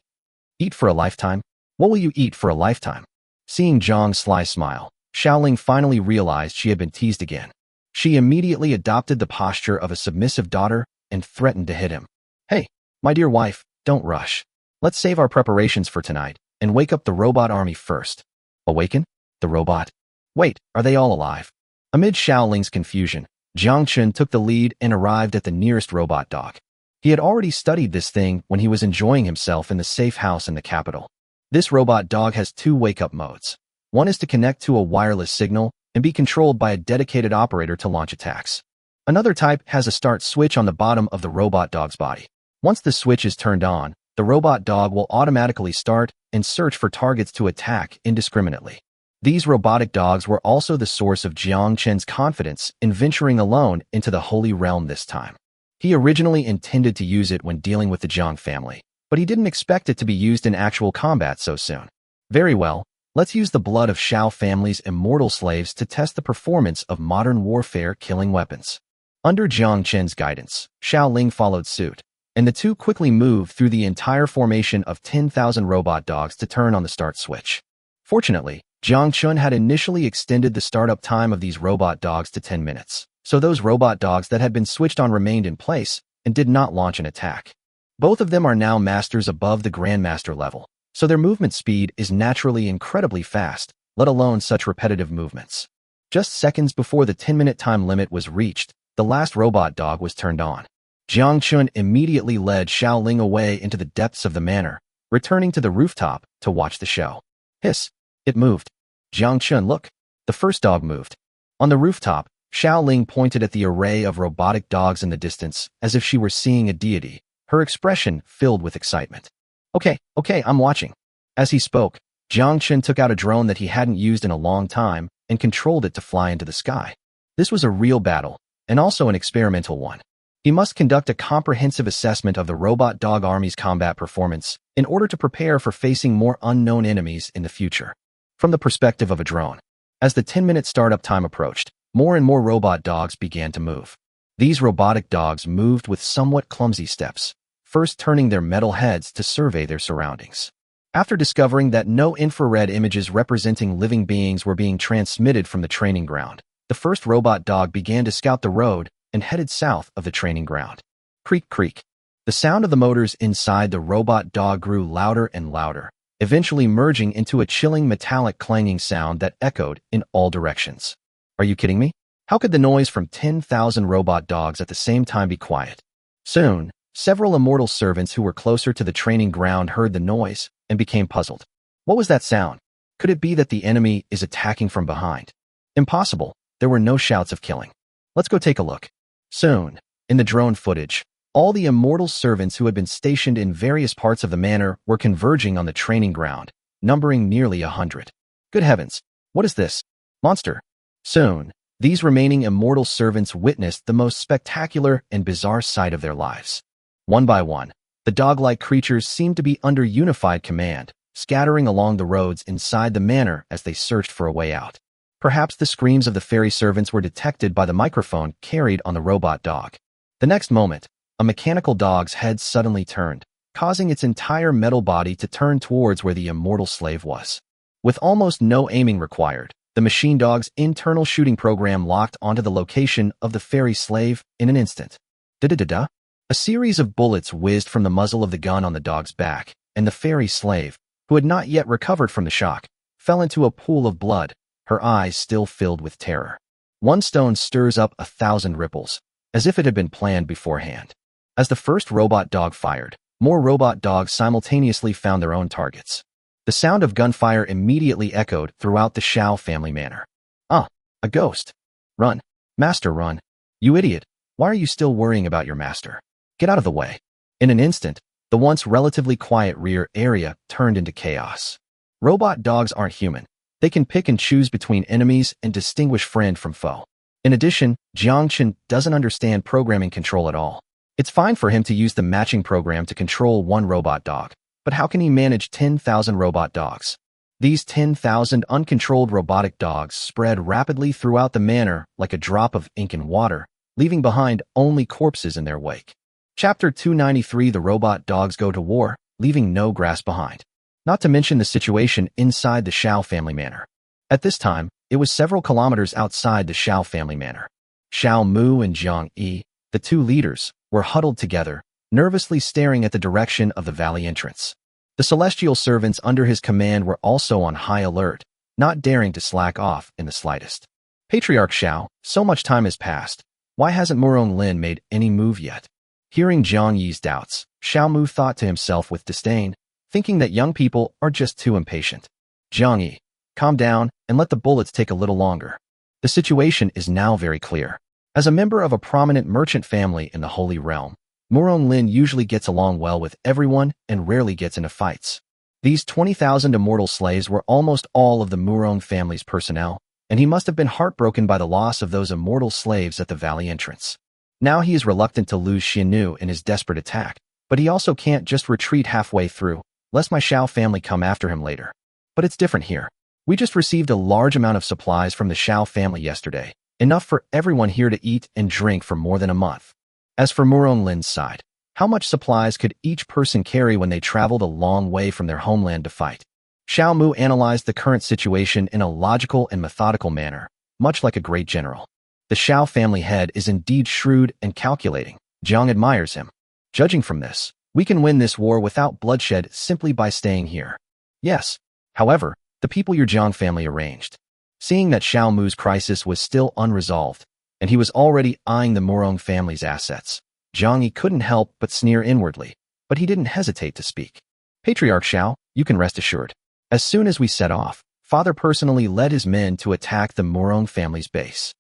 Eat for a lifetime? What will you eat for a lifetime?" Seeing Jiang's sly smile, Xiao Ling finally realized she had been teased again. She immediately adopted the posture of a submissive daughter and threatened to hit him. "Hey, my dear wife, don't rush. Let's save our preparations for tonight and wake up the robot army first." Awaken? The robot? Wait, are they all alive? Amid Xiao Ling's confusion, Jiang Chen took the lead and arrived at the nearest robot dog. He had already studied this thing when he was enjoying himself in the safe house in the capital. This robot dog has 2 wake-up modes. One is to connect to a wireless signal and be controlled by a dedicated operator to launch attacks. Another type has a start switch on the bottom of the robot dog's body. Once the switch is turned on, the robot dog will automatically start and search for targets to attack indiscriminately. These robotic dogs were also the source of Jiang Chen's confidence in venturing alone into the Holy Realm this time. He originally intended to use it when dealing with the Jiang family, but he didn't expect it to be used in actual combat so soon. Very well, let's use the blood of Xiao family's immortal slaves to test the performance of modern warfare killing weapons. Under Jiang Chen's guidance, Xiao Ling followed suit, and the two quickly moved through the entire formation of 10,000 robot dogs to turn on the start switch. Fortunately, Jiang Chen had initially extended the startup time of these robot dogs to 10 minutes, so those robot dogs that had been switched on remained in place and did not launch an attack. Both of them are now masters above the Grandmaster level, so their movement speed is naturally incredibly fast, let alone such repetitive movements. Just seconds before the 10-minute time limit was reached, the last robot dog was turned on. Jiang Chen immediately led Xiao Ling away into the depths of the manor, returning to the rooftop to watch the show. Hiss! It moved. Jiang Chen, look! The first dog moved. On the rooftop, Xiao Ling pointed at the array of robotic dogs in the distance as if she were seeing a deity, her expression filled with excitement. Okay, I'm watching. As he spoke, Jiang Chen took out a drone that he hadn't used in a long time and controlled it to fly into the sky. This was a real battle, and also an experimental one. He must conduct a comprehensive assessment of the robot dog army's combat performance in order to prepare for facing more unknown enemies in the future. From the perspective of a drone, as the 10-minute startup time approached, more and more robot dogs began to move. These robotic dogs moved with somewhat clumsy steps, first turning their metal heads to survey their surroundings. After discovering that no infrared images representing living beings were being transmitted from the training ground, the first robot dog began to scout the road and headed south of the training ground. Creak, creak. The sound of the motors inside the robot dog grew louder and louder, eventually merging into a chilling metallic clanging sound that echoed in all directions. Are you kidding me? How could the noise from 10,000 robot dogs at the same time be quiet? Soon, several immortal servants who were closer to the training ground heard the noise and became puzzled. What was that sound? Could it be that the enemy is attacking from behind? Impossible. There were no shouts of killing. Let's go take a look. Soon, in the drone footage, all the immortal servants who had been stationed in various parts of the manor were converging on the training ground, numbering nearly 100. Good heavens, what is this? Monster. Soon, these remaining immortal servants witnessed the most spectacular and bizarre sight of their lives. One by one, the dog-like creatures seemed to be under unified command, scattering along the roads inside the manor as they searched for a way out. Perhaps the screams of the fairy servants were detected by the microphone carried on the robot dog. The next moment, a mechanical dog's head suddenly turned, causing its entire metal body to turn towards where the immortal slave was. With almost no aiming required, the machine dog's internal shooting program locked onto the location of the fairy slave in an instant. Da-da-da-da. A series of bullets whizzed from the muzzle of the gun on the dog's back, and the fairy slave, who had not yet recovered from the shock, fell into a pool of blood, her eyes still filled with terror. One stone stirs up 1,000 ripples, as if it had been planned beforehand. As the first robot dog fired, more robot dogs simultaneously found their own targets. The sound of gunfire immediately echoed throughout the Xiao family manor. Ah, a ghost. Run. Master, run. You idiot. Why are you still worrying about your master? Get out of the way. In an instant, the once relatively quiet rear area turned into chaos. Robot dogs aren't human. They can pick and choose between enemies and distinguish friend from foe. In addition, Jiang Chen doesn't understand programming control at all. It's fine for him to use the matching program to control one robot dog, but how can he manage 10,000 robot dogs? These 10,000 uncontrolled robotic dogs spread rapidly throughout the manor like a drop of ink in water, leaving behind only corpses in their wake. Chapter 293: The Robot Dogs Go to War, Leaving No Grass Behind. Not to mention the situation inside the Xiao family manor. At this time, it was several kilometers outside the Xiao family manor. Xiao Mu and Jiang Yi, the two leaders, were huddled together, nervously staring at the direction of the valley entrance. The celestial servants under his command were also on high alert, not daring to slack off in the slightest. Patriarch Xiao, so much time has passed. Why hasn't Murong Lin made any move yet? Hearing Jiang Yi's doubts, Xiao Mu thought to himself with disdain, thinking that young people are just too impatient. Jiang Yi, calm down and let the bullets take a little longer. The situation is now very clear. As a member of a prominent merchant family in the Holy Realm, Murong Lin usually gets along well with everyone and rarely gets into fights. These 20,000 immortal slaves were almost all of the Murong family's personnel, and he must have been heartbroken by the loss of those immortal slaves at the valley entrance. Now he is reluctant to lose Xianu in his desperate attack, but he also can't just retreat halfway through, lest my Xiao family come after him later. But it's different here. We just received a large amount of supplies from the Xiao family yesterday, enough for everyone here to eat and drink for more than a month. As for Murong Lin's side, how much supplies could each person carry when they traveled a long way from their homeland to fight? Xiao Mu analyzed the current situation in a logical and methodical manner, much like a great general. The Xiao family head is indeed shrewd and calculating. Jiang admires him. Judging from this, we can win this war without bloodshed simply by staying here. Yes. However, the people your Jiang family arranged. Seeing that Xiao Mu's crisis was still unresolved, and he was already eyeing the Murong family's assets, Jiang Yi couldn't help but sneer inwardly, but he didn't hesitate to speak. Patriarch Xiao, you can rest assured. As soon as we set off, Father personally led his men to attack the Murong family's base.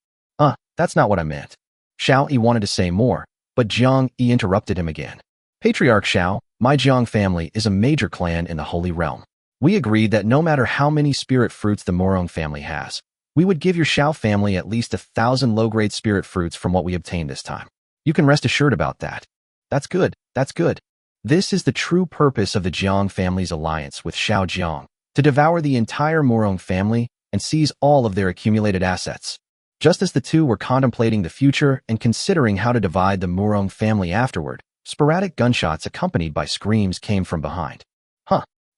That's not what I meant. Xiao Yi wanted to say more, but Jiang Yi interrupted him again. Patriarch Xiao, my Jiang family is a major clan in the Holy Realm. We agreed that no matter how many spirit fruits the Murong family has, we would give your Xiao family at least 1,000 low-grade spirit fruits from what we obtained this time. You can rest assured about that. That's good, that's good. This is the true purpose of the Jiang family's alliance with Xiao Jiang, to devour the entire Murong family and seize all of their accumulated assets. Just as the two were contemplating the future and considering how to divide the Murong family afterward, sporadic gunshots accompanied by screams came from behind.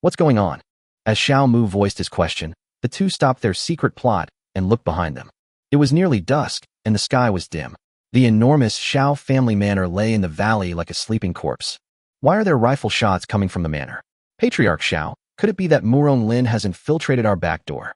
What's going on? As Xiao Mu voiced his question, the two stopped their secret plot and looked behind them. It was nearly dusk, and the sky was dim. The enormous Xiao family manor lay in the valley like a sleeping corpse. Why are there rifle shots coming from the manor? Patriarch Xiao, could it be that Murong Lin has infiltrated our back door?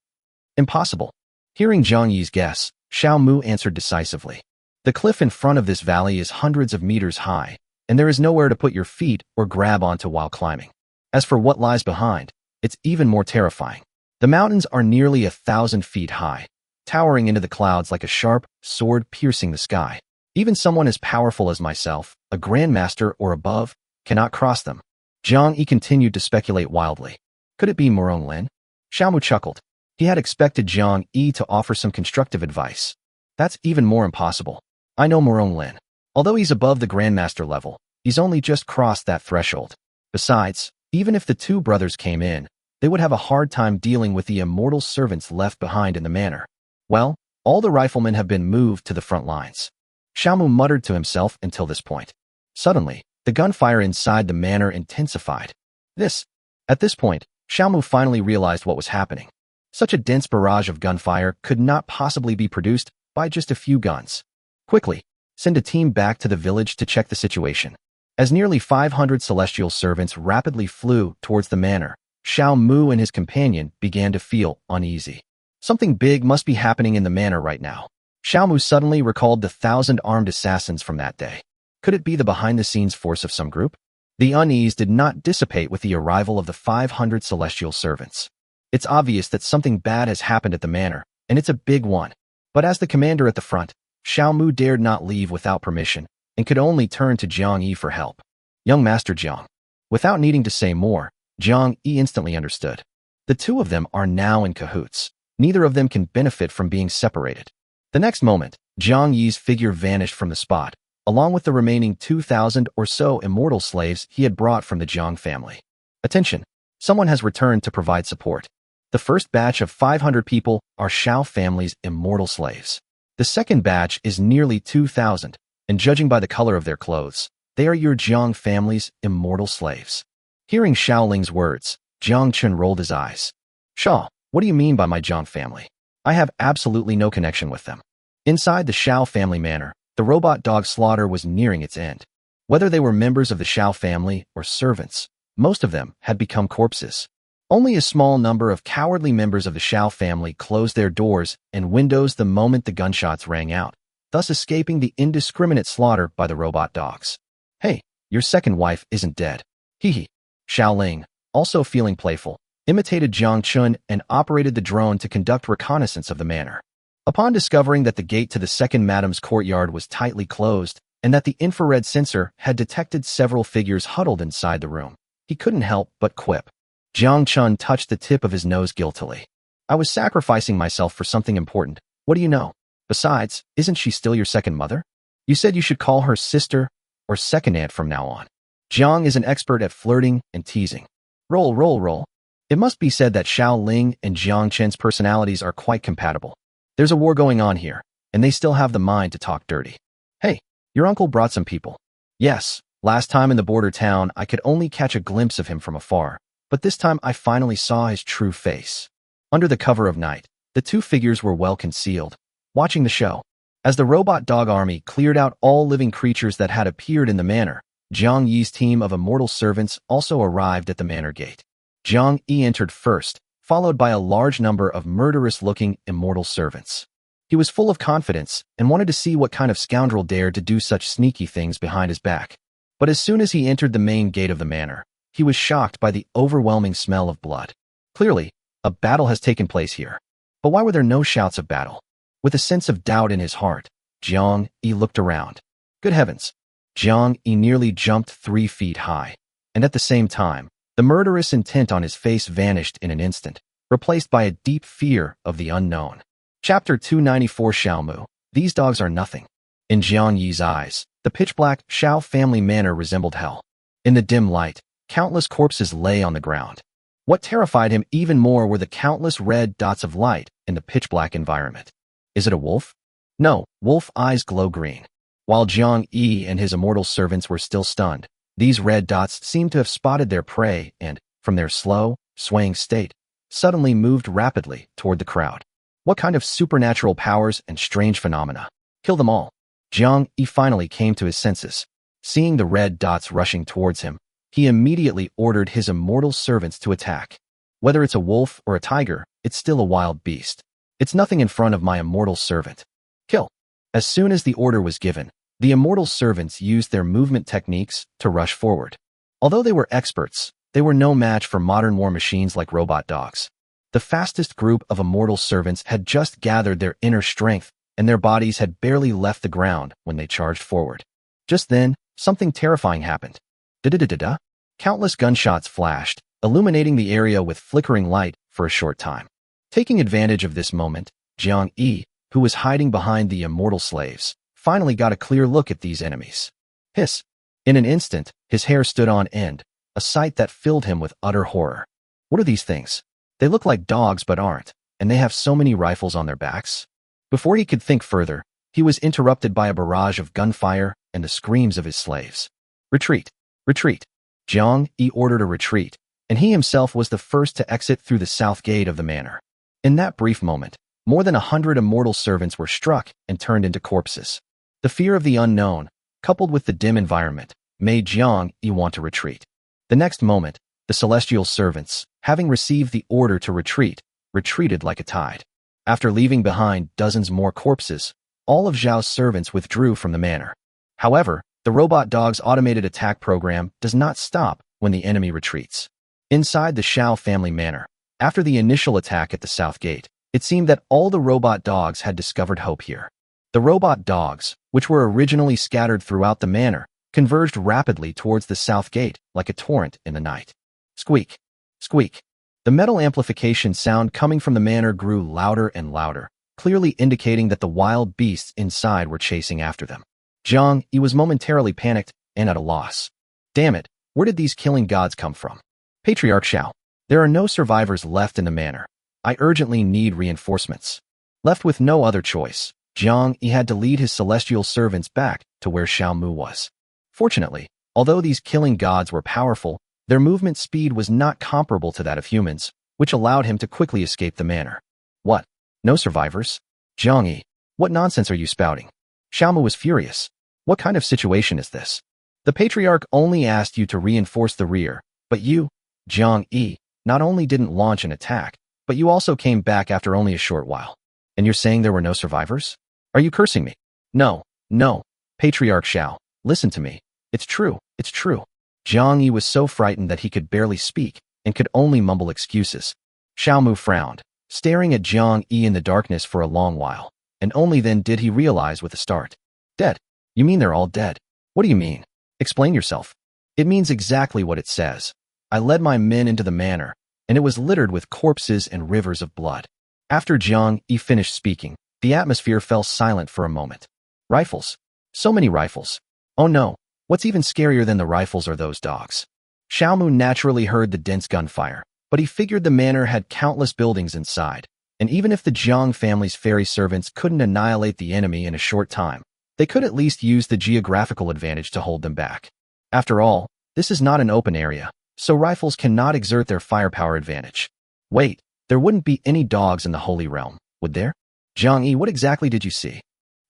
Impossible. Hearing Jiang Yi's guess, Xiao Mu answered decisively. The cliff in front of this valley is hundreds of meters high, and there is nowhere to put your feet or grab onto while climbing. As for what lies behind, it's even more terrifying. The mountains are nearly 1,000 feet high, towering into the clouds like a sharp sword piercing the sky. Even someone as powerful as myself, a grandmaster or above, cannot cross them. Jiang Yi continued to speculate wildly. Could it be Murong Lin? Xiao Mu chuckled. He had expected Jiang Yi to offer some constructive advice. That's even more impossible. I know Murong Lin. Although he's above the grandmaster level, he's only just crossed that threshold. Besides, even if the two brothers came in, they would have a hard time dealing with the immortal servants left behind in the manor. Well, all the riflemen have been moved to the front lines. Xiao Mu muttered to himself until this point. Suddenly, the gunfire inside the manor intensified. At this point, Xiao Mu finally realized what was happening. Such a dense barrage of gunfire could not possibly be produced by just a few guns. Quickly, send a team back to the village to check the situation. As nearly 500 celestial servants rapidly flew towards the manor, Xiao Mu and his companion began to feel uneasy. Something big must be happening in the manor right now. Xiao Mu suddenly recalled the 1,000 armed assassins from that day. Could it be the behind-the-scenes force of some group? The unease did not dissipate with the arrival of the 500 celestial servants. It's obvious that something bad has happened at the manor, and it's a big one. But as the commander at the front, Xiao Mu dared not leave without permission, and could only turn to Jiang Yi for help. Young Master Jiang. Without needing to say more, Jiang Yi instantly understood. The two of them are now in cahoots. Neither of them can benefit from being separated. The next moment, Jiang Yi's figure vanished from the spot, along with the remaining 2,000 or so immortal slaves he had brought from the Jiang family. Attention! Someone has returned to provide support. The first batch of 500 people are Xiao family's immortal slaves. The second batch is nearly 2,000, and judging by the color of their clothes, they are your Jiang family's immortal slaves. Hearing Xiao Ling's words, Jiang Chen rolled his eyes. Xiao, what do you mean by my Jiang family? I have absolutely no connection with them. Inside the Xiao family manor, the robot dog slaughter was nearing its end. Whether they were members of the Xiao family or servants, most of them had become corpses. Only a small number of cowardly members of the Xiao family closed their doors and windows the moment the gunshots rang out, thus escaping the indiscriminate slaughter by the robot dogs. Hey, your second wife isn't dead. Hee. Xiao Ling, also feeling playful, imitated Jiang Chen and operated the drone to conduct reconnaissance of the manor. Upon discovering that the gate to the second madam's courtyard was tightly closed, and that the infrared sensor had detected several figures huddled inside the room. He couldn't help but quip. Jiang Chen touched the tip of his nose guiltily. I was sacrificing myself for something important. What do you know? Besides, isn't she still your second mother? You said you should call her sister or second aunt from now on. Jiang is an expert at flirting and teasing. Roll, roll, roll. It must be said that Xiao Ling and Jiang Chen's personalities are quite compatible. There's a war going on here, and they still have the mind to talk dirty. Hey, your uncle brought some people. Yes, last time in the border town I could only catch a glimpse of him from afar, but this time I finally saw his true face. Under the cover of night, the two figures were well concealed, watching the show. As the robot dog army cleared out all living creatures that had appeared in the manor, Jiang Yi's team of immortal servants also arrived at the manor gate. Jiang Yi entered first, followed by a large number of murderous-looking immortal servants. He was full of confidence and wanted to see what kind of scoundrel dared to do such sneaky things behind his back. But as soon as he entered the main gate of the manor, he was shocked by the overwhelming smell of blood. Clearly, a battle has taken place here. But why were there no shouts of battle? With a sense of doubt in his heart, Jiang Yi looked around. Good heavens! Jiang Yi nearly jumped 3 feet high. And at the same time, the murderous intent on his face vanished in an instant, replaced by a deep fear of the unknown. Chapter 294 Xiaomu. These dogs are nothing. In Jiang Yi's eyes, the pitch-black Xiao family manor resembled hell. In the dim light, countless corpses lay on the ground. What terrified him even more were the countless red dots of light in the pitch-black environment. Is it a wolf? No, wolf eyes glow green. While Jiang Yi and his immortal servants were still stunned, these red dots seemed to have spotted their prey and, from their slow, swaying state, suddenly moved rapidly toward the crowd. What kind of supernatural powers and strange phenomena? Kill them all. Jiang Yi finally came to his senses. Seeing the red dots rushing towards him, he immediately ordered his immortal servants to attack. Whether it's a wolf or a tiger, it's still a wild beast. It's nothing in front of my immortal servant. Kill. As soon as the order was given, the immortal servants used their movement techniques to rush forward. Although they were experts, they were no match for modern war machines like robot dogs. The fastest group of immortal servants had just gathered their inner strength, and their bodies had barely left the ground when they charged forward. Just then, something terrifying happened. Da-da-da-da-da. Countless gunshots flashed, illuminating the area with flickering light for a short time. Taking advantage of this moment, Jiang Yi, who was hiding behind the immortal slaves, finally got a clear look at these enemies. Hiss! In an instant, his hair stood on end, a sight that filled him with utter horror. What are these things? They look like dogs but aren't, and they have so many rifles on their backs. Before he could think further, he was interrupted by a barrage of gunfire and the screams of his slaves. Retreat! Retreat! Jiang Yi ordered a retreat, and he himself was the first to exit through the south gate of the manor. In that brief moment, more than 100 immortal servants were struck and turned into corpses. The fear of the unknown, coupled with the dim environment, made Jiang Yi want to retreat. The next moment, the celestial servants, having received the order to retreat, retreated like a tide. After leaving behind dozens more corpses, all of Xiao's servants withdrew from the manor. However, the robot dog's automated attack program does not stop when the enemy retreats. Inside the Xiao family manor, after the initial attack at the south gate, it seemed that all the robot dogs had discovered hope here. The robot dogs, which were originally scattered throughout the manor, converged rapidly towards the south gate like a torrent in the night. Squeak! Squeak! The metal amplification sound coming from the manor grew louder and louder, clearly indicating that the wild beasts inside were chasing after them. Jiang Yi was momentarily panicked and at a loss. Damn it, where did these killing gods come from? Patriarch Xiao, there are no survivors left in the manor. I urgently need reinforcements. Left with no other choice, Jiang Yi had to lead his celestial servants back to where Xiao Mu was. Fortunately, although these killing gods were powerful, their movement speed was not comparable to that of humans, which allowed him to quickly escape the manor. What? No survivors? Jiang Yi, what nonsense are you spouting? Xiao Mu was furious. What kind of situation is this? The patriarch only asked you to reinforce the rear, but you, Jiang Yi, not only didn't launch an attack, but you also came back after only a short while. And you're saying there were no survivors? Are you cursing me? No, no. Patriarch Xiao, listen to me. It's true, it's true. Jiang Yi was so frightened that he could barely speak and could only mumble excuses. Xiao Mu frowned, staring at Jiang Yi in the darkness for a long while, and only then did he realize with a start. Dead. You mean they're all dead? What do you mean? Explain yourself. It means exactly what it says. I led my men into the manor, and it was littered with corpses and rivers of blood. After Jiang Yi finished speaking, the atmosphere fell silent for a moment. Rifles. So many rifles. Oh no, what's even scarier than the rifles are those dogs. Xiao Mu naturally heard the dense gunfire, but he figured the manor had countless buildings inside, and even if the Jiang family's fairy servants couldn't annihilate the enemy in a short time, they could at least use the geographical advantage to hold them back. After all, this is not an open area, so rifles cannot exert their firepower advantage. Wait, there wouldn't be any dogs in the Holy Realm, would there? Jiang Yi, what exactly did you see?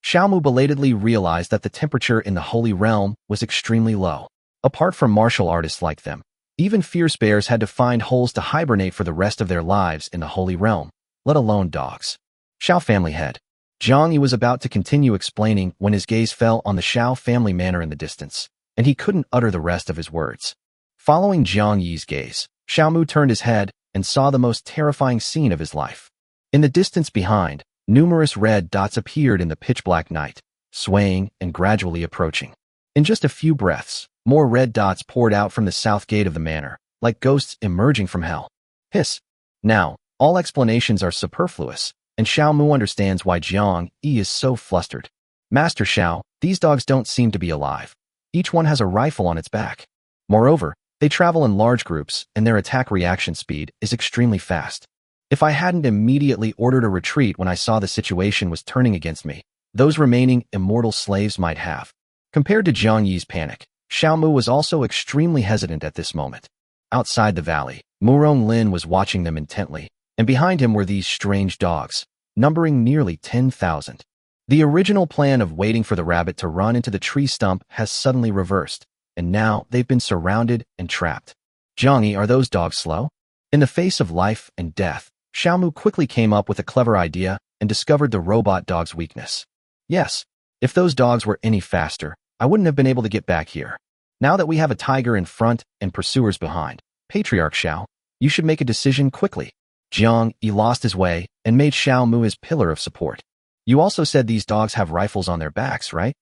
Xiao Mu belatedly realized that the temperature in the Holy Realm was extremely low. Apart from martial artists like them, even fierce bears had to find holes to hibernate for the rest of their lives in the Holy Realm, let alone dogs. Xiao family head. Jiang Yi was about to continue explaining when his gaze fell on the Xiao family manor in the distance, and he couldn't utter the rest of his words. Following Jiang Yi's gaze, Xiao Mu turned his head and saw the most terrifying scene of his life. In the distance behind, numerous red dots appeared in the pitch-black night, swaying and gradually approaching. In just a few breaths, more red dots poured out from the south gate of the manor, like ghosts emerging from hell. Hiss. Now, all explanations are superfluous, and Xiao Mu understands why Jiang Yi is so flustered. Master Xiao, these dogs don't seem to be alive. Each one has a rifle on its back. Moreover, they travel in large groups, and their attack reaction speed is extremely fast. If I hadn't immediately ordered a retreat when I saw the situation was turning against me, those remaining immortal slaves might have. Compared to Jiang Yi's panic, Xiao Mu was also extremely hesitant at this moment. Outside the valley, Murong Lin was watching them intently, and behind him were these strange dogs, numbering nearly 10,000. The original plan of waiting for the rabbit to run into the tree stump has suddenly reversed, and now they've been surrounded and trapped. Jiang Yi, are those dogs slow? In the face of life and death, Xiao Mu quickly came up with a clever idea and discovered the robot dog's weakness. Yes, if those dogs were any faster, I wouldn't have been able to get back here. Now that we have a tiger in front and pursuers behind, Patriarch Xiao, you should make a decision quickly. Jiang Yi lost his way and made Xiao Mu his pillar of support. You also said these dogs have rifles on their backs, right?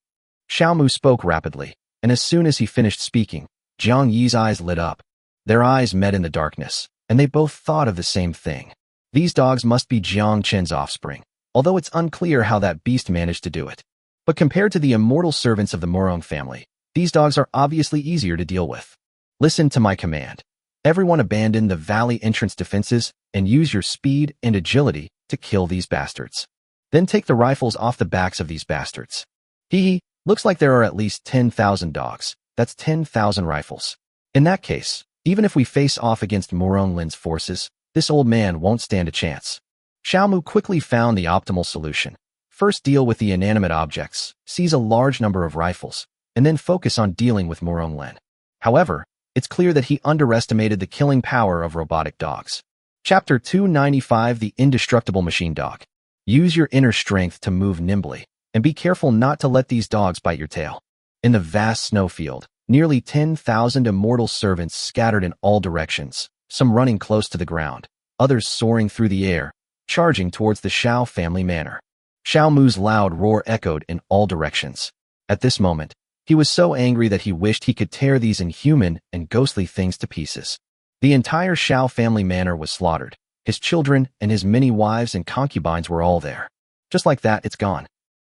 Xiao Mu spoke rapidly, and as soon as he finished speaking, Jiang Yi's eyes lit up. Their eyes met in the darkness, and they both thought of the same thing. These dogs must be Jiang Chen's offspring, although it's unclear how that beast managed to do it. But compared to the immortal servants of the Murong family, these dogs are obviously easier to deal with. Listen to my command. Everyone abandon the valley entrance defenses and use your speed and agility to kill these bastards. Then take the rifles off the backs of these bastards. Hee, looks like there are at least 10,000 dogs. That's 10,000 rifles. In that case, even if we face off against Murong Lin's forces, this old man won't stand a chance. Xiao Mu quickly found the optimal solution. First deal with the inanimate objects, seize a large number of rifles, and then focus on dealing with Murong Lin. However, it's clear that he underestimated the killing power of robotic dogs. Chapter 295, The Indestructible Machine Dog. Use your inner strength to move nimbly, and be careful not to let these dogs bite your tail. In the vast snowfield, nearly 10,000 immortal servants scattered in all directions, some running close to the ground, others soaring through the air, charging towards the Xiao family manor. Xiao Mu's loud roar echoed in all directions. At this moment, he was so angry that he wished he could tear these inhuman and ghostly things to pieces. The entire Xiao family manor was slaughtered. His children and his many wives and concubines were all there. Just like that, it's gone.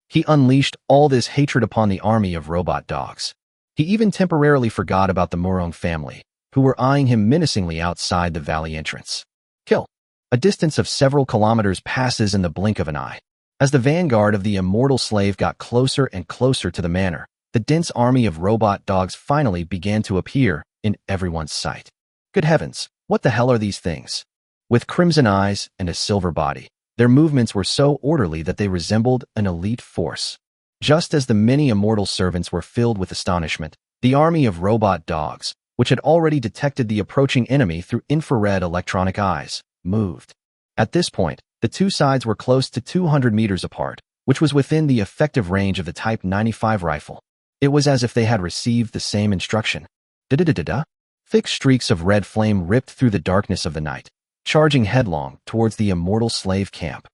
He unleashed all this hatred upon the army of robot dogs. He even temporarily forgot about the Murong family, who were eyeing him menacingly outside the valley entrance. Kill. A distance of several kilometers passes in the blink of an eye. As the vanguard of the immortal slave got closer and closer to the manor, the dense army of robot dogs finally began to appear in everyone's sight. Good heavens, what the hell are these things? With crimson eyes and a silver body, their movements were so orderly that they resembled an elite force. Just as the many immortal servants were filled with astonishment, the army of robot dogs, which had already detected the approaching enemy through infrared electronic eyes, moved. At this point, the two sides were close to 200 meters apart, which was within the effective range of the Type 95 rifle. It was as if they had received the same instruction. Da-da-da-da-da. Thick streaks of red flame ripped through the darkness of the night, charging headlong towards the immortal slave camp.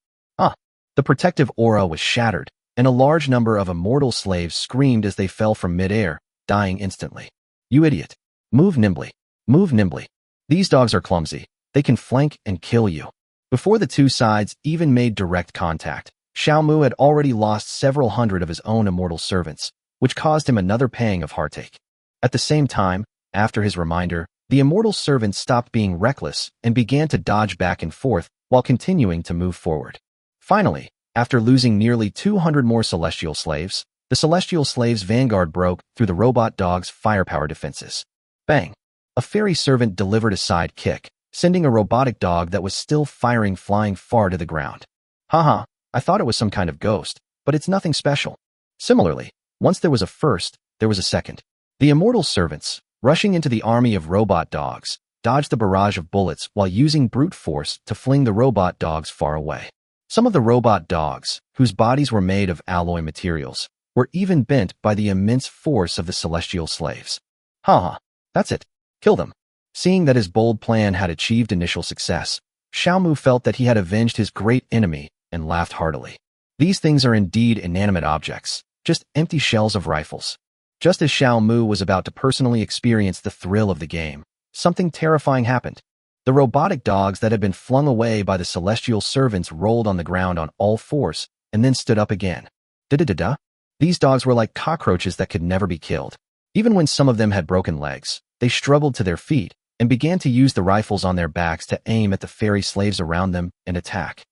The protective aura was shattered, and a large number of immortal slaves screamed as they fell from midair, dying instantly. You idiot! Move nimbly! Move nimbly! These dogs are clumsy. They can flank and kill you. Before the two sides even made direct contact, Xiao Mu had already lost several hundred of his own immortal servants, which caused him another pang of heartache. At the same time, after his reminder, the immortal servants stopped being reckless and began to dodge back and forth while continuing to move forward. Finally, after losing nearly 200 more celestial slaves, the celestial slaves' vanguard broke through the robot dog's firepower defenses. Bang! A fairy servant delivered a side kick, sending a robotic dog that was still firing flying far to the ground. Haha, I thought it was some kind of ghost, but it's nothing special. Similarly, once there was a first, there was a second. The immortal servants, rushing into the army of robot dogs, dodged the barrage of bullets while using brute force to fling the robot dogs far away. Some of the robot dogs, whose bodies were made of alloy materials, were even bent by the immense force of the celestial slaves. Haha, that's it. Kill them. Seeing that his bold plan had achieved initial success, Xiao Mu felt that he had avenged his great enemy and laughed heartily. These things are indeed inanimate objects, just empty shells of rifles. Just as Xiao Mu was about to personally experience the thrill of the game, something terrifying happened. The robotic dogs that had been flung away by the celestial servants rolled on the ground on all fours and then stood up again. Da-da-da-da. These dogs were like cockroaches that could never be killed. Even when some of them had broken legs, they struggled to their feet and began to use the rifles on their backs to aim at the fairy slaves around them and attack.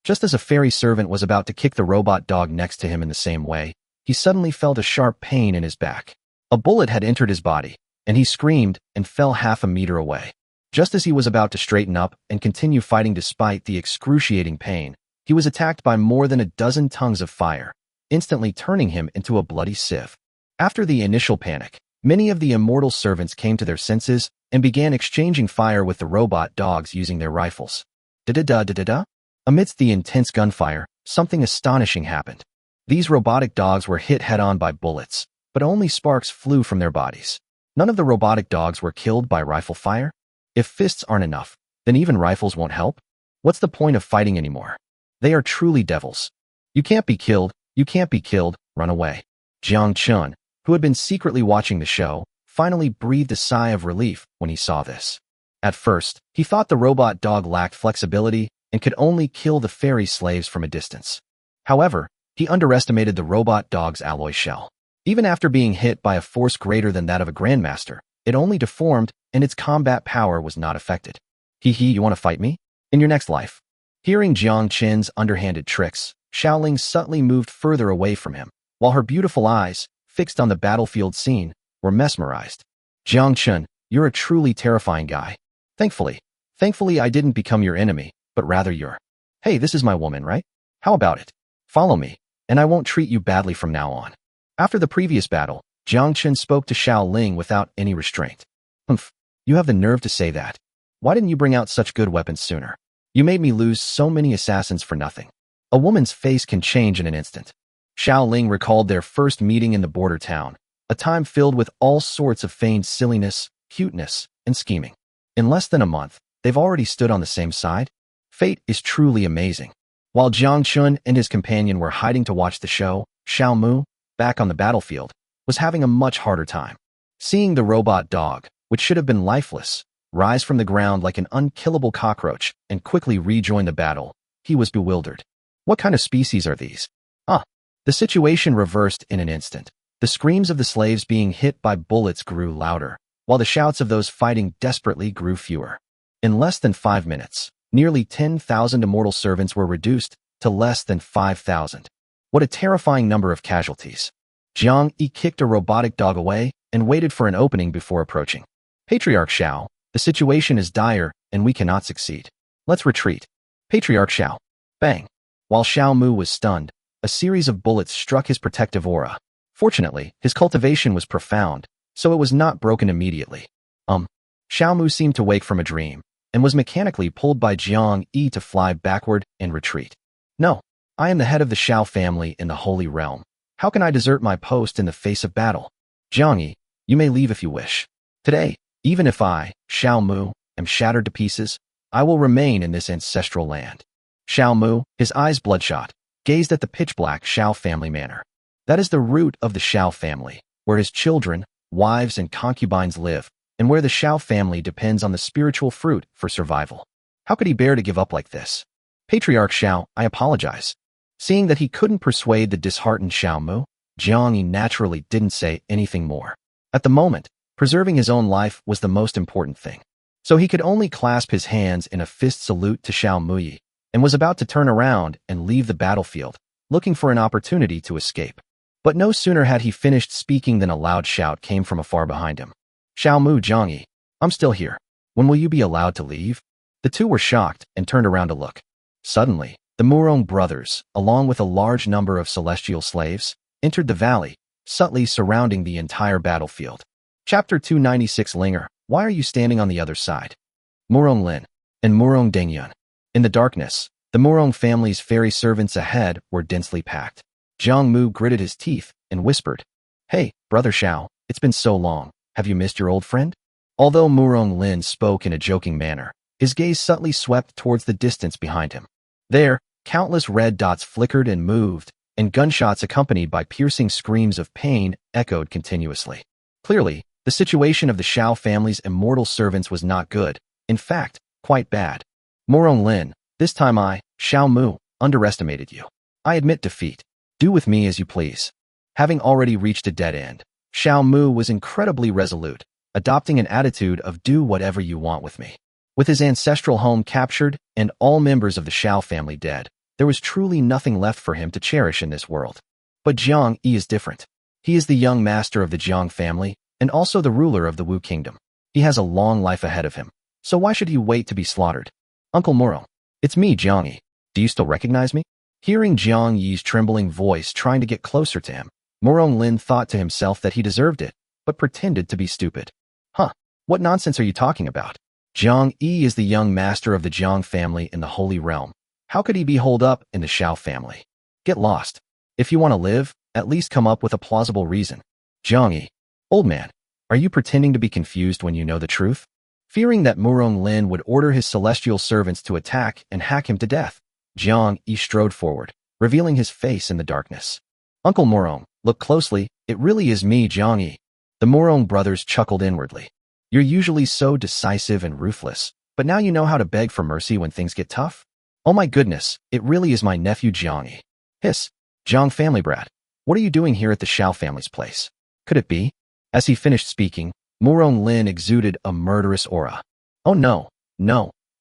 Just as a fairy servant was about to kick the robot dog next to him in the same way, he suddenly felt a sharp pain in his back. A bullet had entered his body, and he screamed and fell half a meter away. Just as he was about to straighten up and continue fighting despite the excruciating pain, he was attacked by more than a dozen tongues of fire, instantly turning him into a bloody sieve. After the initial panic, many of the immortal servants came to their senses and began exchanging fire with the robot dogs using their rifles. Da-da-da-da-da-da. Amidst the intense gunfire, something astonishing happened. These robotic dogs were hit head-on by bullets, but only sparks flew from their bodies. None of the robotic dogs were killed by rifle fire. If fists aren't enough, then even rifles won't help. What's the point of fighting anymore? They are truly devils. You can't be killed, you can't be killed, run away. Jiang Chen, who had been secretly watching the show, finally breathed a sigh of relief when he saw this. At first, he thought the robot dog lacked flexibility and could only kill the fairy slaves from a distance. However, he underestimated the robot dog's alloy shell. Even after being hit by a force greater than that of a grandmaster, it only deformed and its combat power was not affected. You want to fight me? In your next life. Hearing Jiang Chen's underhanded tricks, Xiaoling subtly moved further away from him, while her beautiful eyes, fixed on the battlefield scene, were mesmerized. Jiang Chen, you're a truly terrifying guy. Thankfully I didn't become your enemy, but rather your. Hey, this is my woman, right? How about it? Follow me, and I won't treat you badly from now on. After the previous battle, Jiang Chen spoke to Xiao Ling without any restraint. You have the nerve to say that. Why didn't you bring out such good weapons sooner? You made me lose so many assassins for nothing. A woman's face can change in an instant. Xiao Ling recalled their first meeting in the border town, a time filled with all sorts of feigned silliness, cuteness, and scheming. In less than a month, they've already stood on the same side. Fate is truly amazing. While Jiang Chen and his companion were hiding to watch the show, Xiao Mu, back on the battlefield, was having a much harder time. Seeing the robot dog, which should have been lifeless, rise from the ground like an unkillable cockroach and quickly rejoin the battle, he was bewildered. What kind of species are these? The situation reversed in an instant. The screams of the slaves being hit by bullets grew louder, while the shouts of those fighting desperately grew fewer. In less than 5 minutes, nearly 10,000 immortal servants were reduced to less than 5,000. What a terrifying number of casualties. Jiang Yi kicked a robotic dog away and waited for an opening before approaching. Patriarch Xiao, the situation is dire and we cannot succeed. Let's retreat. Patriarch Xiao. Bang. While Xiao Mu was stunned, a series of bullets struck his protective aura. Fortunately, his cultivation was profound, so it was not broken immediately. Xiao Mu seemed to wake from a dream and was mechanically pulled by Jiang Yi to fly backward and retreat. No, I am the head of the Xiao family in the Holy Realm. How can I desert my post in the face of battle? Jiang Yi, you may leave if you wish. Today, even if I, Xiao Mu, am shattered to pieces, I will remain in this ancestral land. Xiao Mu, his eyes bloodshot, gazed at the pitch-black Xiao family manor. That is the root of the Xiao family, where his children, wives, and concubines live, and where the Xiao family depends on the spiritual fruit for survival. How could he bear to give up like this? Patriarch Xiao, I apologize. Seeing that he couldn't persuade the disheartened Xiao Mu, Jiang Yi naturally didn't say anything more. At the moment, preserving his own life was the most important thing. So he could only clasp his hands in a fist salute to Xiao Muyi, and was about to turn around and leave the battlefield, looking for an opportunity to escape. But no sooner had he finished speaking than a loud shout came from afar behind him. Xiao Mu, Jiang Yi, I'm still here. When will you be allowed to leave? The two were shocked and turned around to look. Suddenly, the Murong brothers, along with a large number of celestial slaves, entered the valley, subtly surrounding the entire battlefield. Chapter 296 Linger, why are you standing on the other side? Murong Lin and Murong Dengyun. In the darkness, the Murong family's fairy servants ahead were densely packed. Jiang Mu gritted his teeth and whispered, Hey, brother Xiao, it's been so long. Have you missed your old friend? Although Murong Lin spoke in a joking manner, his gaze subtly swept towards the distance behind him. There, countless red dots flickered and moved, and gunshots accompanied by piercing screams of pain echoed continuously. Clearly, the situation of the Xiao family's immortal servants was not good, in fact, quite bad. Murong Lin, this time I, Xiao Mu, underestimated you. I admit defeat. Do with me as you please. Having already reached a dead end, Xiao Mu was incredibly resolute, adopting an attitude of do whatever you want with me. With his ancestral home captured and all members of the Xiao family dead, there was truly nothing left for him to cherish in this world. But Jiang Yi is different. He is the young master of the Jiang family and also the ruler of the Wu kingdom. He has a long life ahead of him, so why should he wait to be slaughtered? Uncle Murong, it's me, Jiang Yi. Do you still recognize me? Hearing Jiang Yi's trembling voice trying to get closer to him, Murong Lin thought to himself that he deserved it, but pretended to be stupid. Huh, what nonsense are you talking about? Jiang Yi is the young master of the Jiang family in the Holy Realm. How could he be holed up in the Xiao family? Get lost. If you want to live, at least come up with a plausible reason. Jiang Yi, old man, are you pretending to be confused when you know the truth? Fearing that Murong Lin would order his celestial servants to attack and hack him to death, Jiang Yi strode forward, revealing his face in the darkness. Uncle Murong, look closely, it really is me, Jiang Yi. The Murong brothers chuckled inwardly. You're usually so decisive and ruthless, but now you know how to beg for mercy when things get tough? Oh my goodness, it really is my nephew Jiang Yi. Hiss, Jiang family brat, what are you doing here at the Xiao family's place? Could it be? As he finished speaking, Murong Lin exuded a murderous aura. Oh no,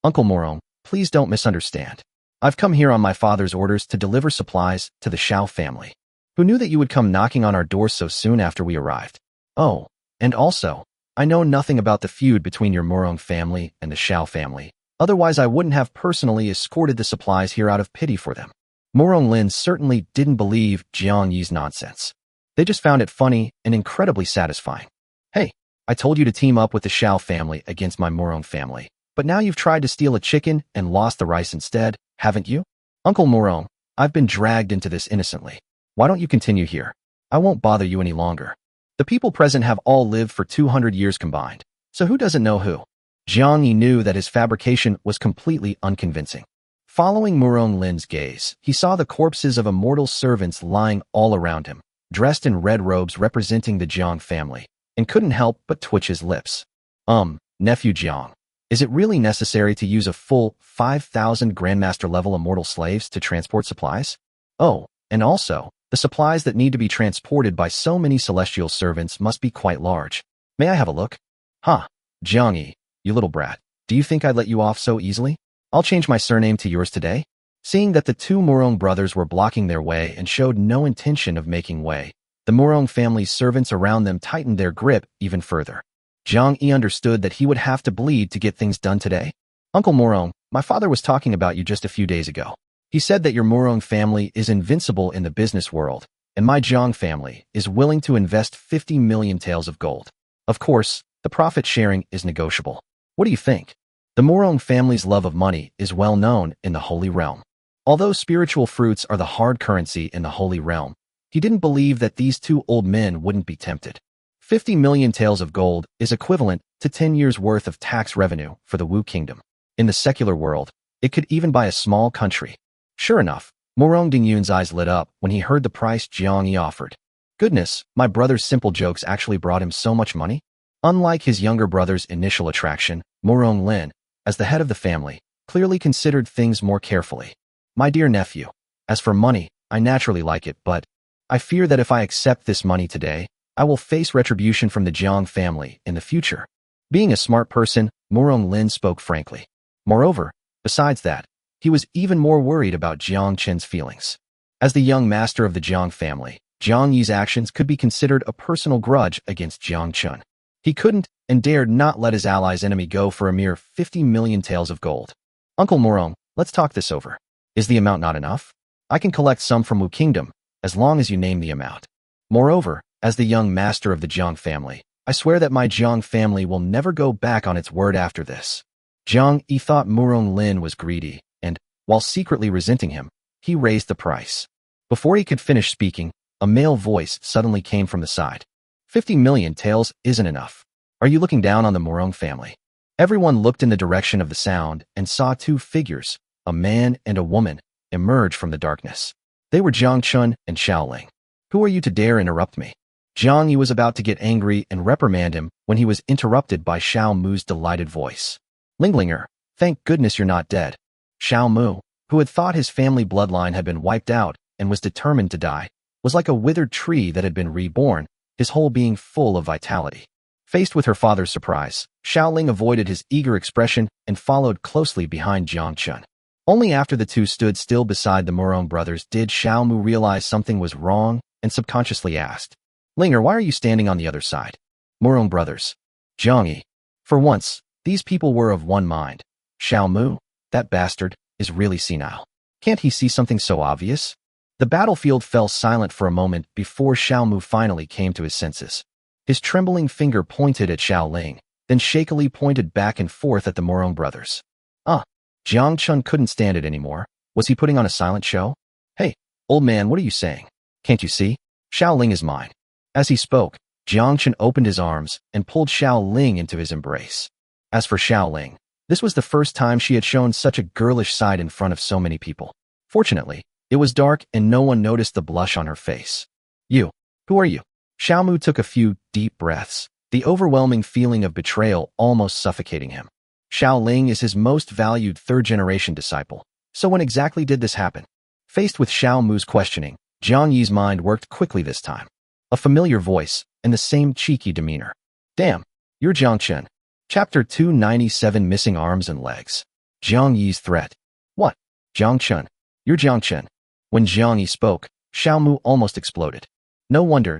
Uncle Murong, please don't misunderstand. I've come here on my father's orders to deliver supplies to the Xiao family. Who knew that you would come knocking on our doors so soon after we arrived? Oh, and also, I know nothing about the feud between your Murong family and the Xiao family. Otherwise, I wouldn't have personally escorted the supplies here out of pity for them. Murong Lin certainly didn't believe Jiang Yi's nonsense. They just found it funny and incredibly satisfying. Hey, I told you to team up with the Xiao family against my Murong family, but now you've tried to steal a chicken and lost the rice instead, haven't you? Uncle Murong, I've been dragged into this innocently. Why don't you continue here? I won't bother you any longer. The people present have all lived for 200 years combined, so who doesn't know who? Jiang Yi knew that his fabrication was completely unconvincing. Following Murong Lin's gaze, he saw the corpses of immortal servants lying all around him, dressed in red robes representing the Jiang family, and couldn't help but twitch his lips. Nephew Jiang, is it really necessary to use a full 5,000 Grandmaster-level immortal slaves to transport supplies? Oh, and also, the supplies that need to be transported by so many celestial servants must be quite large. May I have a look? Huh, Jiang Yi, you little brat, do you think I'd let you off so easily? I'll change my surname to yours today. Seeing that the two Murong brothers were blocking their way and showed no intention of making way, the Murong family's servants around them tightened their grip even further. Jiang Yi understood that he would have to bleed to get things done today. Uncle Murong, my father was talking about you just a few days ago. He said that your Murong family is invincible in the business world, and my Jiang family is willing to invest 50 million taels of gold. Of course, the profit sharing is negotiable. What do you think? The Murong family's love of money is well known in the Holy Realm. Although spiritual fruits are the hard currency in the Holy Realm, he didn't believe that these two old men wouldn't be tempted. 50 million taels of gold is equivalent to 10 years' worth of tax revenue for the Wu kingdom. In the secular world, it could even buy a small country. Sure enough, Murong Dengyun's eyes lit up when he heard the price Jiang Yi offered. Goodness, my brother's simple jokes actually brought him so much money? Unlike his younger brother's initial attraction, Murong Lin, as the head of the family, clearly considered things more carefully. My dear nephew, as for money, I naturally like it, but I fear that if I accept this money today, I will face retribution from the Jiang family in the future. Being a smart person, Murong Lin spoke frankly. Moreover, besides that, he was even more worried about Jiang Chen's feelings. As the young master of the Jiang family, Jiang Yi's actions could be considered a personal grudge against Jiang Chen. He couldn't and dared not let his ally's enemy go for a mere 50 million taels of gold. Uncle Murong, let's talk this over. Is the amount not enough? I can collect some from Wu Kingdom, as long as you name the amount. Moreover, as the young master of the Jiang family, I swear that my Jiang family will never go back on its word after this. Jiang Yi thought Murong Lin was greedy, and, while secretly resenting him, he raised the price. Before he could finish speaking, a male voice suddenly came from the side. 50 million taels isn't enough. Are you looking down on the Murong family? Everyone looked in the direction of the sound and saw two figures, a man and a woman, emerge from the darkness. They were Jiang Chen and Xiao Ling. Who are you to dare interrupt me? Jiang Yi was about to get angry and reprimand him when he was interrupted by Xiao Mu's delighted voice. Linglinger, thank goodness you're not dead. Xiao Mu, who had thought his family bloodline had been wiped out and was determined to die, was like a withered tree that had been reborn, his whole being full of vitality. Faced with her father's surprise, Xiao Ling avoided his eager expression and followed closely behind Jiang Chen. Only after the two stood still beside the Murong brothers did Xiao Mu realize something was wrong and subconsciously asked, Linger, why are you standing on the other side? Murong brothers. Jiang Yi. For once, these people were of one mind. Xiao Mu, that bastard, is really senile. Can't he see something so obvious? The battlefield fell silent for a moment before Xiao Mu finally came to his senses. His trembling finger pointed at Xiao Ling, then shakily pointed back and forth at the Murong brothers. Jiang Chen couldn't stand it anymore. Was he putting on a silent show? Hey, old man, what are you saying? Can't you see? Xiao Ling is mine. As he spoke, Jiang Chen opened his arms and pulled Xiao Ling into his embrace. As for Xiao Ling, this was the first time she had shown such a girlish side in front of so many people. Fortunately, it was dark and no one noticed the blush on her face. You, who are you? Xiao Mu took a few deep breaths, the overwhelming feeling of betrayal almost suffocating him. Xiao Ling is his most valued third-generation disciple. So when exactly did this happen? Faced with Xiao Mu's questioning, Jiang Yi's mind worked quickly this time. A familiar voice, and the same cheeky demeanor. Damn, you're Jiang Chen. Chapter 297 Missing Arms and Legs. Jiang Yi's threat. What? Jiang Chen. You're Jiang Chen. When Jiang Yi spoke, Xiao Mu almost exploded. No wonder,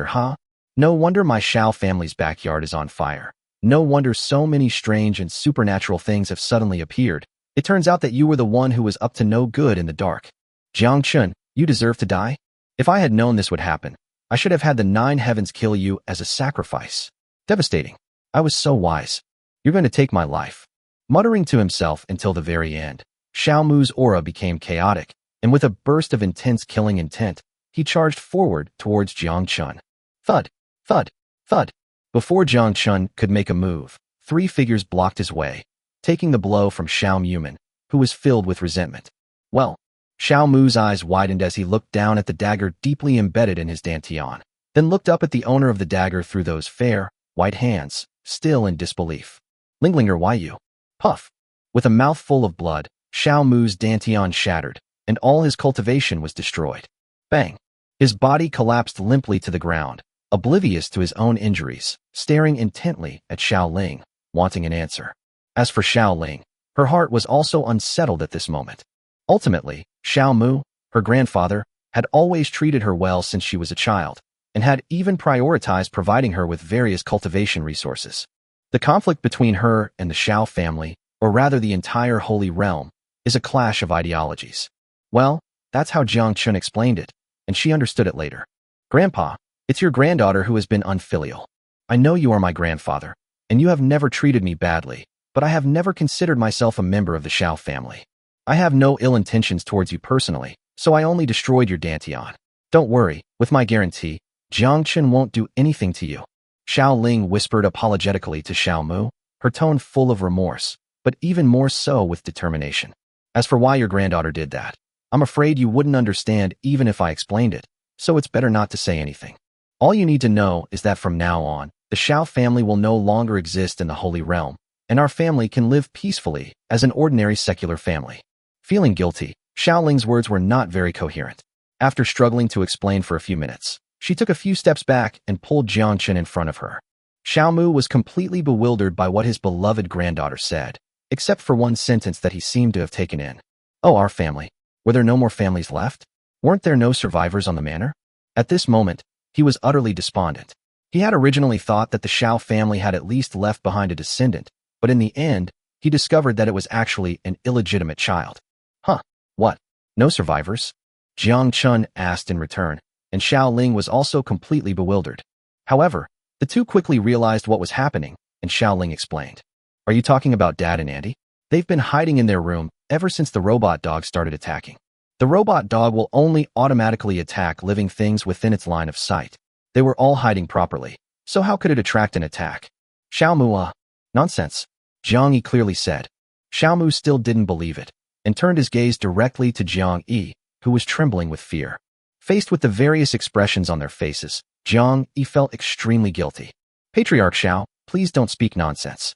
huh? No wonder my Xiao family's backyard is on fire. No wonder so many strange and supernatural things have suddenly appeared. It turns out that you were the one who was up to no good in the dark. Jiang Chen, you deserve to die? If I had known this would happen, I should have had the 9 heavens kill you as a sacrifice. Devastating. I was so wise. You're going to take my life. Muttering to himself until the very end, Xiao Mu's aura became chaotic, and with a burst of intense killing intent, he charged forward towards Jiang Chen. Thud, thud, thud. Before Jiang Chen could make a move, 3 figures blocked his way, taking the blow from Xiao Muman, who was filled with resentment. Well, Xiao Mu's eyes widened as he looked down at the dagger deeply embedded in his dantian, then looked up at the owner of the dagger through those fair, white hands, still in disbelief. Linglinger, why you? Puff. With a mouthful of blood, Xiao Mu's dantian shattered, and all his cultivation was destroyed. Bang. His body collapsed limply to the ground, oblivious to his own injuries, staring intently at Xiao Ling, wanting an answer. As for Xiao Ling, her heart was also unsettled at this moment. Ultimately, Xiao Mu, her grandfather, had always treated her well since she was a child, and had even prioritized providing her with various cultivation resources. The conflict between her and the Xiao family, or rather the entire Holy Realm, is a clash of ideologies. Well, that's how Jiang Chen explained it, and she understood it later. Grandpa, it's your granddaughter who has been unfilial. I know you are my grandfather, and you have never treated me badly, but I have never considered myself a member of the Xiao family. I have no ill intentions towards you personally, so I only destroyed your dantian. Don't worry, with my guarantee, Jiang Chen won't do anything to you. Xiao Ling whispered apologetically to Xiao Mu, her tone full of remorse, but even more so with determination. As for why your granddaughter did that, I'm afraid you wouldn't understand even if I explained it, so it's better not to say anything. All you need to know is that from now on, the Xiao family will no longer exist in the Holy Realm, and our family can live peacefully as an ordinary secular family. Feeling guilty, Xiao Ling's words were not very coherent. After struggling to explain for a few minutes, she took a few steps back and pulled Jiang Chen in front of her. Xiao Mu was completely bewildered by what his beloved granddaughter said, except for one sentence that he seemed to have taken in. Oh, our family. Were there no more families left? Weren't there no survivors on the manor? At this moment, he was utterly despondent. He had originally thought that the Xiao family had at least left behind a descendant, but in the end, he discovered that it was actually an illegitimate child. Huh, what? No survivors? Jiang Chen asked in return, and Xiao Ling was also completely bewildered. However, the two quickly realized what was happening, and Xiao Ling explained. Are you talking about Dad and Andy? They've been hiding in their room ever since the robot dog started attacking. The robot dog will only automatically attack living things within its line of sight. They were all hiding properly, so how could it attract an attack? Xiao Mu, nonsense, Jiang Yi clearly said. Xiao Mu still didn't believe it, and turned his gaze directly to Jiang Yi, who was trembling with fear. Faced with the various expressions on their faces, Jiang Yi felt extremely guilty. Patriarch Xiao, please don't speak nonsense.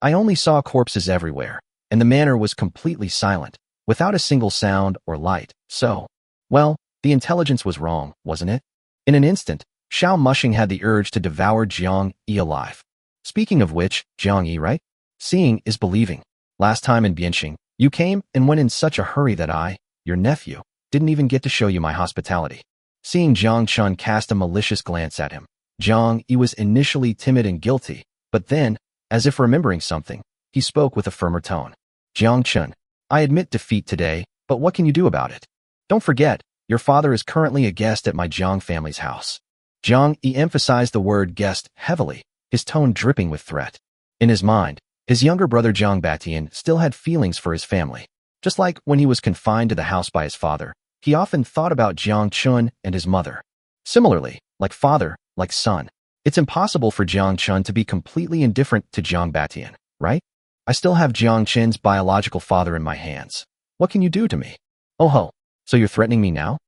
I only saw corpses everywhere, and the manor was completely silent, without a single sound or light, so, well, the intelligence was wrong, wasn't it? In an instant, Xiao Mushing had the urge to devour Jiang Yi alive. Speaking of which, Jiang Yi, right? Seeing is believing. Last time in Bianxing, you came and went in such a hurry that I, your nephew, didn't even get to show you my hospitality. Seeing Jiang Chen cast a malicious glance at him, Jiang Yi was initially timid and guilty, but then, as if remembering something, he spoke with a firmer tone. Jiang Chen, I admit defeat today, but what can you do about it? Don't forget, your father is currently a guest at my Jiang family's house. Jiang Yi emphasized the word guest heavily, his tone dripping with threat. In his mind, his younger brother Jiang Batian still had feelings for his family. Just like when he was confined to the house by his father, he often thought about Jiang Chen and his mother. Similarly, like father, like son, it's impossible for Jiang Chen to be completely indifferent to Jiang Batian, right? I still have Jiang Chen's biological father in my hands. What can you do to me? Oh ho, so you're threatening me now?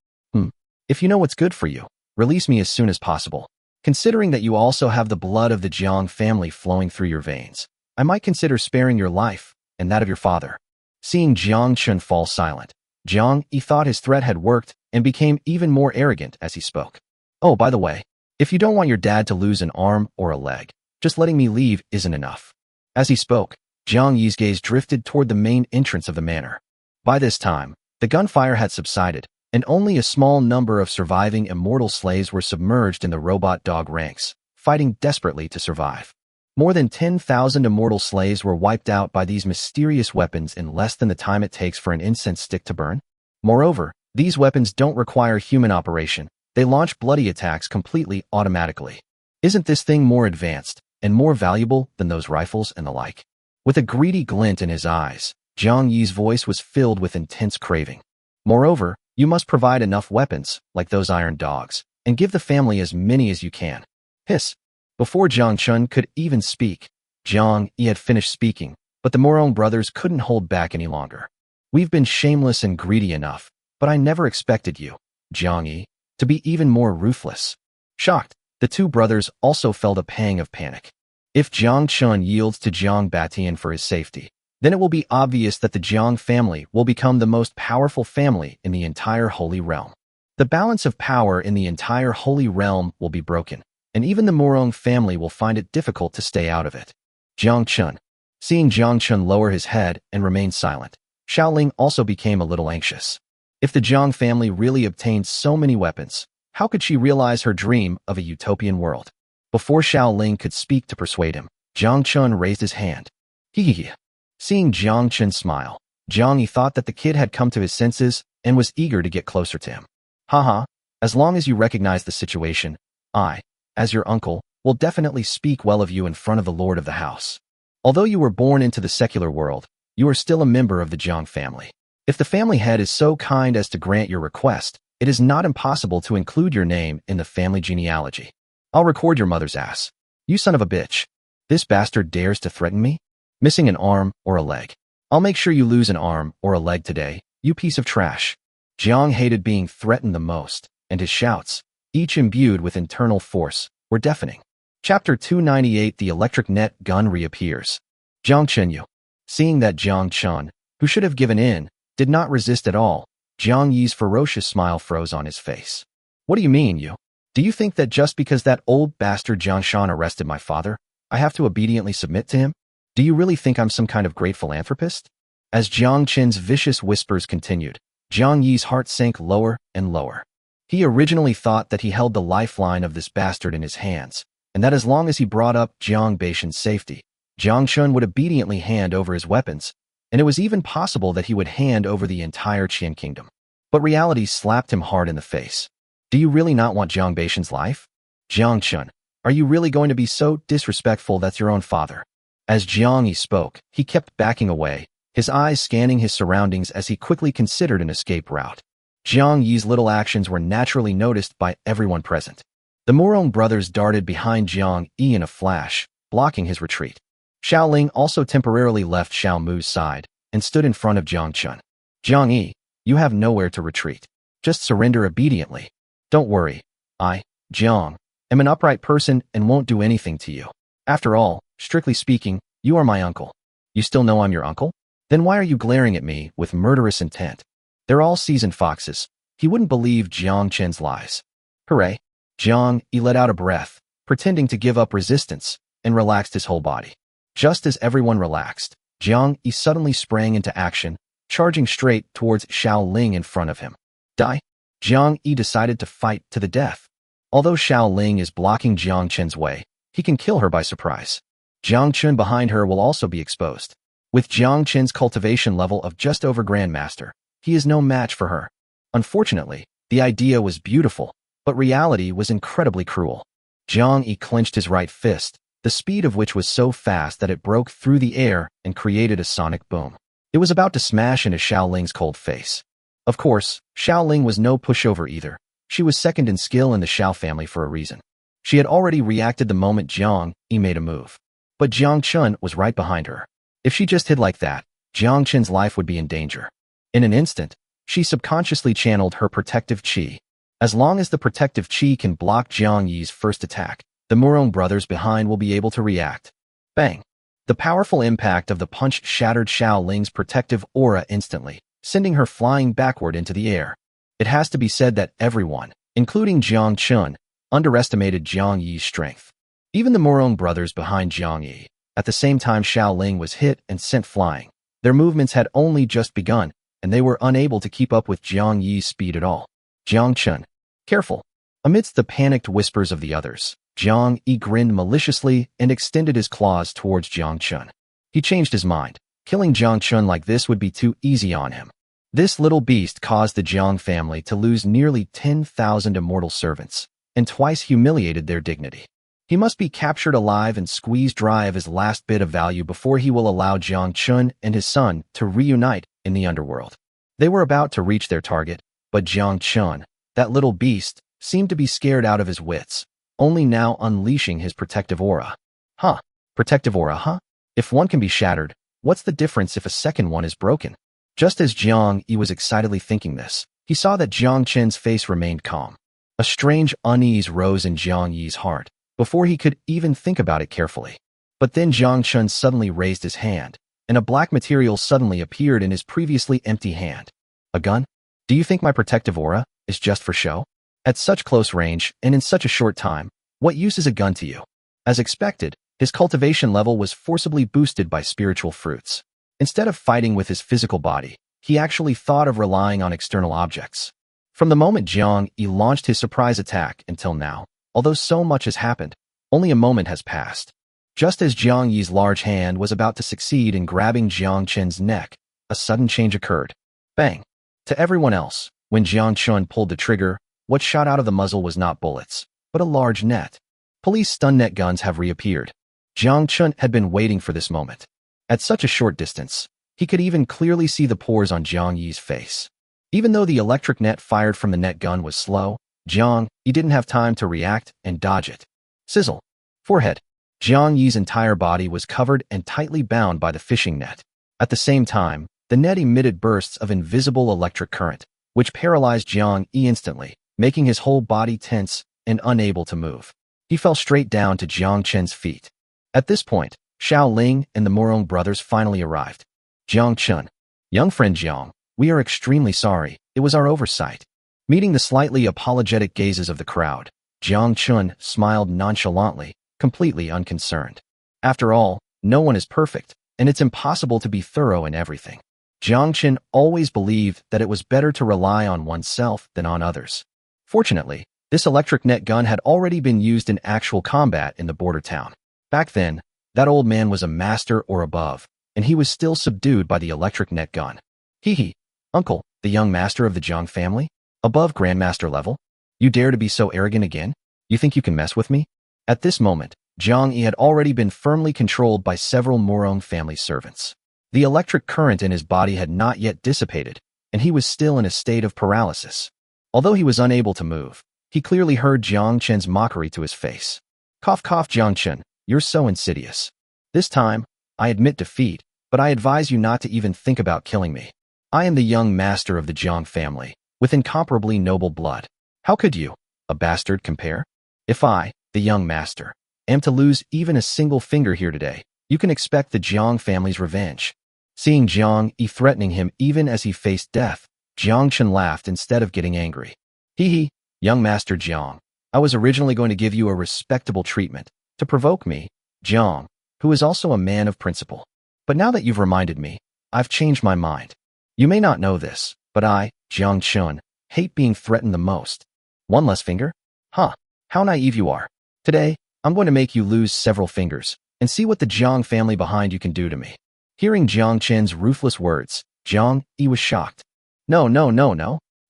If you know what's good for you, release me as soon as possible. Considering that you also have the blood of the Jiang family flowing through your veins, I might consider sparing your life and that of your father. Seeing Jiang Chen fall silent, Jiang Yi thought his threat had worked and became even more arrogant as he spoke. Oh, by the way, if you don't want your dad to lose an arm or a leg, just letting me leave isn't enough. As he spoke, Jiang Yi's gaze drifted toward the main entrance of the manor. By this time, the gunfire had subsided, and only a small number of surviving immortal slaves were submerged in the robot dog ranks, fighting desperately to survive. More than 10,000 immortal slaves were wiped out by these mysterious weapons in less than the time it takes for an incense stick to burn. Moreover, these weapons don't require human operation. They launch bloody attacks completely automatically. Isn't this thing more advanced and more valuable than those rifles and the like? With a greedy glint in his eyes, Jiang Yi's voice was filled with intense craving. Moreover, you must provide enough weapons, like those iron dogs, and give the family as many as you can. Hiss. Before Jiang Chen could even speak, Jiang Yi had finished speaking, but the Murong brothers couldn't hold back any longer. We've been shameless and greedy enough, but I never expected you, Jiang Yi, to be even more ruthless. Shocked, the two brothers also felt a pang of panic. If Jiang Chen yields to Jiang Batian for his safety, then it will be obvious that the Jiang family will become the most powerful family in the entire Holy Realm. The balance of power in the entire Holy Realm will be broken, and even the Murong family will find it difficult to stay out of it. Jiang Chen. Seeing Jiang Chen lower his head and remain silent, Xiao Ling also became a little anxious. If the Jiang family really obtained so many weapons, how could she realize her dream of a utopian world? Before Xiao Ling could speak to persuade him, Jiang Chen raised his hand. Hee. Seeing Jiang Chen smile, Jiang Yi thought that the kid had come to his senses and was eager to get closer to him. Haha, as long as you recognize the situation, I, as your uncle, will definitely speak well of you in front of the Lord of the House. Although you were born into the secular world, you are still a member of the Jiang family. If the family head is so kind as to grant your request, it is not impossible to include your name in the family genealogy. I'll record your mother's ass. You son of a bitch. This bastard dares to threaten me? Missing an arm or a leg. I'll make sure you lose an arm or a leg today, You piece of trash. Jiang hated being threatened the most, and his shouts, each imbued with internal force, were deafening. Chapter 298 The electric net gun reappears. Jiang Chen. Seeing that Jiang Chen, who should have given in, did not resist at all, Jiang Yi's ferocious smile froze on his face. What do you mean, you? Do you think that just because that old bastard Jiang Shan arrested my father, I have to obediently submit to him? Do you really think I'm some kind of great philanthropist? As Jiang Chen's vicious whispers continued, Jiang Yi's heart sank lower and lower. He originally thought that he held the lifeline of this bastard in his hands, and that as long as he brought up Jiang Batian's safety, Jiang Chen would obediently hand over his weapons, and it was even possible that he would hand over the entire Qian kingdom. But reality slapped him hard in the face. Do you really not want Jiang Batian's life? Jiang Chen, are you really going to be so disrespectful that's your own father? As Jiang Yi spoke, he kept backing away, his eyes scanning his surroundings as he quickly considered an escape route. Jiang Yi's little actions were naturally noticed by everyone present. The Murong brothers darted behind Jiang Yi in a flash, blocking his retreat. Xiao Ling also temporarily left Xiao Mu's side and stood in front of Jiang Chen. Jiang Yi, you have nowhere to retreat. Just surrender obediently. Don't worry. I, Jiang, am an upright person and won't do anything to you. After all, strictly speaking, you are my uncle. You still know I'm your uncle? Then why are you glaring at me with murderous intent? They're all seasoned foxes. He wouldn't believe Jiang Chen's lies. Hooray! Jiang Yi let out a breath, pretending to give up resistance, and relaxed his whole body. Just as everyone relaxed, Jiang Yi suddenly sprang into action, charging straight towards Xiao Ling in front of him. Die! Jiang Yi decided to fight to the death. Although Xiao Ling is blocking Jiang Chen's way, he can kill her by surprise. Jiang Chen behind her will also be exposed. With Jiang Chen's cultivation level of just over Grandmaster, he is no match for her. Unfortunately, the idea was beautiful, but reality was incredibly cruel. Jiang Yi clenched his right fist, the speed of which was so fast that it broke through the air and created a sonic boom. It was about to smash into Xiao Ling's cold face. Of course, Xiao Ling was no pushover either. She was second in skill in the Xiao family for a reason. She had already reacted the moment Jiang Yi made a move. But Jiang Chen was right behind her. If she just hid like that, Jiang Chen's life would be in danger. In an instant, she subconsciously channeled her protective qi. As long as the protective qi can block Jiang Yi's first attack, the Murong brothers behind will be able to react. Bang! The powerful impact of the punch shattered Xiao Ling's protective aura instantly, sending her flying backward into the air. It has to be said that everyone, including Jiang Chen, underestimated Jiang Yi's strength. Even the Murong brothers behind Jiang Yi. At the same time Xiao Ling was hit and sent flying. Their movements had only just begun, and they were unable to keep up with Jiang Yi's speed at all. Jiang Chen, careful! Amidst the panicked whispers of the others, Jiang Yi grinned maliciously and extended his claws towards Jiang Chen. He changed his mind. Killing Jiang Chen like this would be too easy on him. This little beast caused the Jiang family to lose nearly 10,000 immortal servants, and twice humiliated their dignity. He must be captured alive and squeezed dry of his last bit of value before he will allow Jiang Chen and his son to reunite in the underworld. They were about to reach their target, but Jiang Chen, that little beast, seemed to be scared out of his wits, only now unleashing his protective aura. Huh? Protective aura, huh? If one can be shattered, what's the difference if a second one is broken? Just as Jiang Yi was excitedly thinking this, he saw that Jiang Chen's face remained calm. A strange unease rose in Jiang Yi's heart, before he could even think about it carefully. But then Jiang Chen suddenly raised his hand, and a black material suddenly appeared in his previously empty hand. A gun? Do you think my protective aura is just for show? At such close range, and in such a short time, what use is a gun to you? As expected, his cultivation level was forcibly boosted by spiritual fruits. Instead of fighting with his physical body, he actually thought of relying on external objects. From the moment Jiang Yi launched his surprise attack until now, although so much has happened, only a moment has passed. Just as Jiang Yi's large hand was about to succeed in grabbing Jiang Chen's neck, a sudden change occurred. Bang! To everyone else, when Jiang Chen pulled the trigger, what shot out of the muzzle was not bullets, but a large net. Police stun net guns have reappeared. Jiang Chen had been waiting for this moment. At such a short distance, he could even clearly see the pores on Jiang Yi's face. Even though the electric net fired from the net gun was slow, Jiang Yi didn't have time to react and dodge it. Sizzle. Forehead. Jiang Yi's entire body was covered and tightly bound by the fishing net. At the same time, The net emitted bursts of invisible electric current, which paralyzed Jiang instantly, making his whole body tense and unable to move. He fell straight down to Jiang Chen's feet. At this point, Xiao Ling and the Murong brothers finally arrived. Jiang Chen, young friend Jiang, we are extremely sorry, it was our oversight. Meeting the slightly apologetic gazes of the crowd, Jiang Chen smiled nonchalantly, completely unconcerned. After all, no one is perfect, and it's impossible to be thorough in everything. Jiang Chen always believed that it was better to rely on oneself than on others. Fortunately, this electric net gun had already been used in actual combat in the border town. Back then, that old man was a master or above, and he was still subdued by the electric net gun. Hee, uncle, the young master of the Jiang family? Above grandmaster level? You dare to be so arrogant again? You think you can mess with me? At this moment, Jiang Yi had already been firmly controlled by several Murong family servants. The electric current in his body had not yet dissipated, and he was still in a state of paralysis. Although he was unable to move, he clearly heard Jiang Chen's mockery to his face. Cough cough Jiang Chen, you're so insidious. This time, I admit defeat, but I advise you not to even think about killing me. I am the young master of the Jiang family, with incomparably noble blood. How could you, a bastard, compare? If I, the young master, am to lose even a single finger here today, you can expect the Jiang family's revenge. Seeing Jiang Yi threatening him even as he faced death, Jiang Chen laughed instead of getting angry. Hee, young master Jiang, I was originally going to give you a respectable treatment, to provoke me, Jiang, who is also a man of principle. But now that you've reminded me, I've changed my mind. You may not know this, but I, Jiang Chen, hate being threatened the most. One less finger? Huh, how naive you are. Today, I'm going to make you lose several fingers, and see what the Jiang family behind you can do to me. Hearing Jiang Chen's ruthless words, Jiang Yi was shocked. No,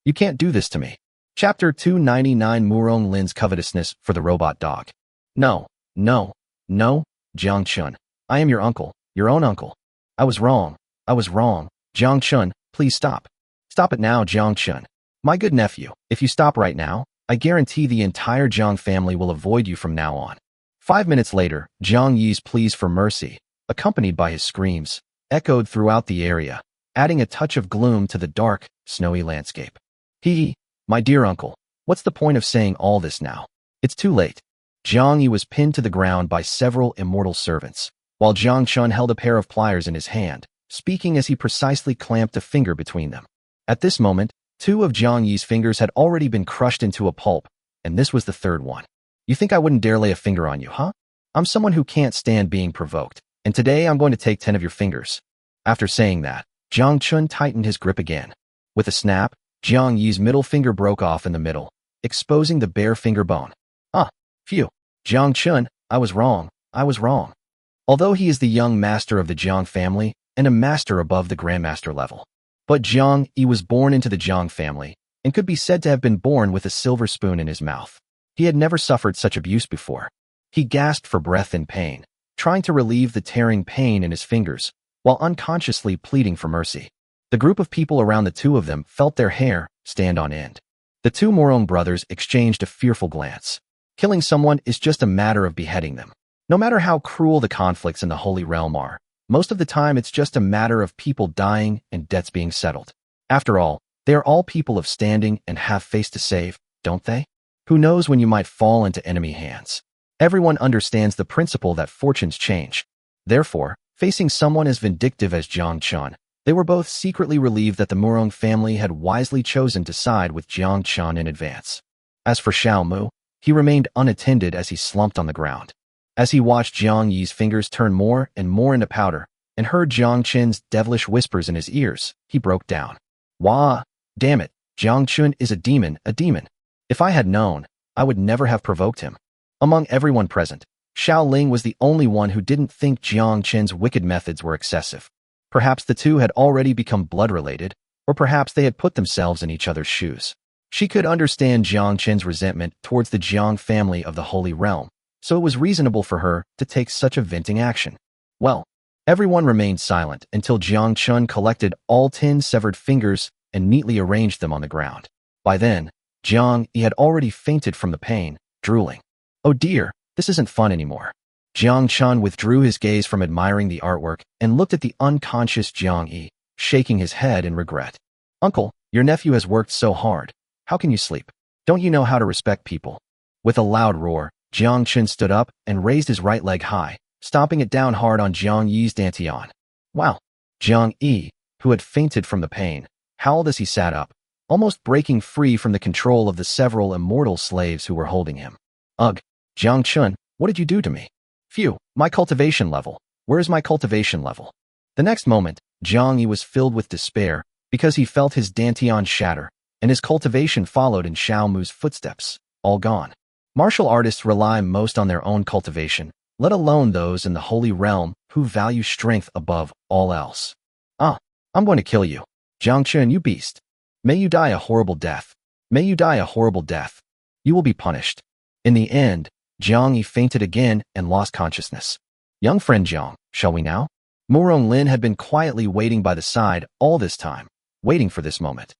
you can't do this to me. Chapter 299 Murong Lin's covetousness for the robot dog. No, Jiang Chen, I am your uncle, your own uncle. I was wrong. Jiang Chen, please stop. Stop it now, Jiang Chen. My good nephew, if you stop right now, I guarantee the entire Jiang family will avoid you from now on. 5 minutes later, Jiang Yi's pleas for mercy, accompanied by his screams, echoed throughout the area, adding a touch of gloom to the dark, snowy landscape. My dear uncle, what's the point of saying all this now? It's too late. Jiang Yi was pinned to the ground by several immortal servants, while Jiang Chen held a pair of pliers in his hand, speaking as he precisely clamped a finger between them. At this moment, 2 of Jiang Yi's fingers had already been crushed into a pulp, and this was the third one. You think I wouldn't dare lay a finger on you, huh? I'm someone who can't stand being provoked, and today I'm going to take 10 of your fingers. After saying that, Jiang Chen tightened his grip again. With a snap, Jiang Yi's middle finger broke off in the middle, exposing the bare finger bone. Phew. Jiang Chen, I was wrong. Although he is the young master of the Jiang family and a master above the grandmaster level. But Jiang Yi was born into the Jiang family and could be said to have been born with a silver spoon in his mouth. He had never suffered such abuse before. He gasped for breath in pain, trying to relieve the tearing pain in his fingers, while unconsciously pleading for mercy. The group of people around the two of them felt their hair stand on end. The 2 Murong brothers exchanged a fearful glance. Killing someone is just a matter of beheading them. No matter how cruel the conflicts in the Holy Realm are, most of the time it's just a matter of people dying and debts being settled. After all, they are all people of standing and have face to save, don't they? Who knows when you might fall into enemy hands? Everyone understands the principle that fortunes change. Therefore, facing someone as vindictive as Jiang Chen, they were both secretly relieved that the Murong family had wisely chosen to side with Jiang Chen in advance. As for Xiao Mu, he remained unattended as he slumped on the ground. As he watched Jiang Yi's fingers turn more and more into powder, and heard Jiang Chen's devilish whispers in his ears, he broke down. Wah! Damn it, Jiang Chen is a demon. If I had known, I would never have provoked him. Among everyone present, Xiao Ling was the only one who didn't think Jiang Chen's wicked methods were excessive. Perhaps the two had already become blood-related, or perhaps they had put themselves in each other's shoes. She could understand Jiang Chen's resentment towards the Jiang family of the Holy Realm, so it was reasonable for her to take such a venting action. Well, everyone remained silent until Jiang Chen collected all 10 severed fingers and neatly arranged them on the ground. By then, Jiang Yi had already fainted from the pain, drooling. Oh dear, this isn't fun anymore. Jiang Chen withdrew his gaze from admiring the artwork and looked at the unconscious Jiang Yi, shaking his head in regret. Uncle, your nephew has worked so hard. How can you sleep? Don't you know how to respect people? With a loud roar, Jiang Chen stood up and raised his right leg high, stomping it down hard on Jiang Yi's dantian. Wow! Jiang Yi, who had fainted from the pain, howled as he sat up, almost breaking free from the control of the several immortal slaves who were holding him. Ugh! Jiang Chen, what did you do to me? Phew, my cultivation level. Where is my cultivation level? The next moment, Jiang Yi was filled with despair because he felt his dantian shatter, and his cultivation followed in Xiao Mu's footsteps, all gone. Martial artists rely most on their own cultivation, let alone those in the Holy Realm who value strength above all else. Ah, I'm going to kill you. Jiang Chen, you beast. May you die a horrible death. May you die a horrible death. You will be punished. In the end, Jiang Yi fainted again and lost consciousness. Young friend Jiang, shall we now? Murong Lin had been quietly waiting by the side all this time, waiting for this moment.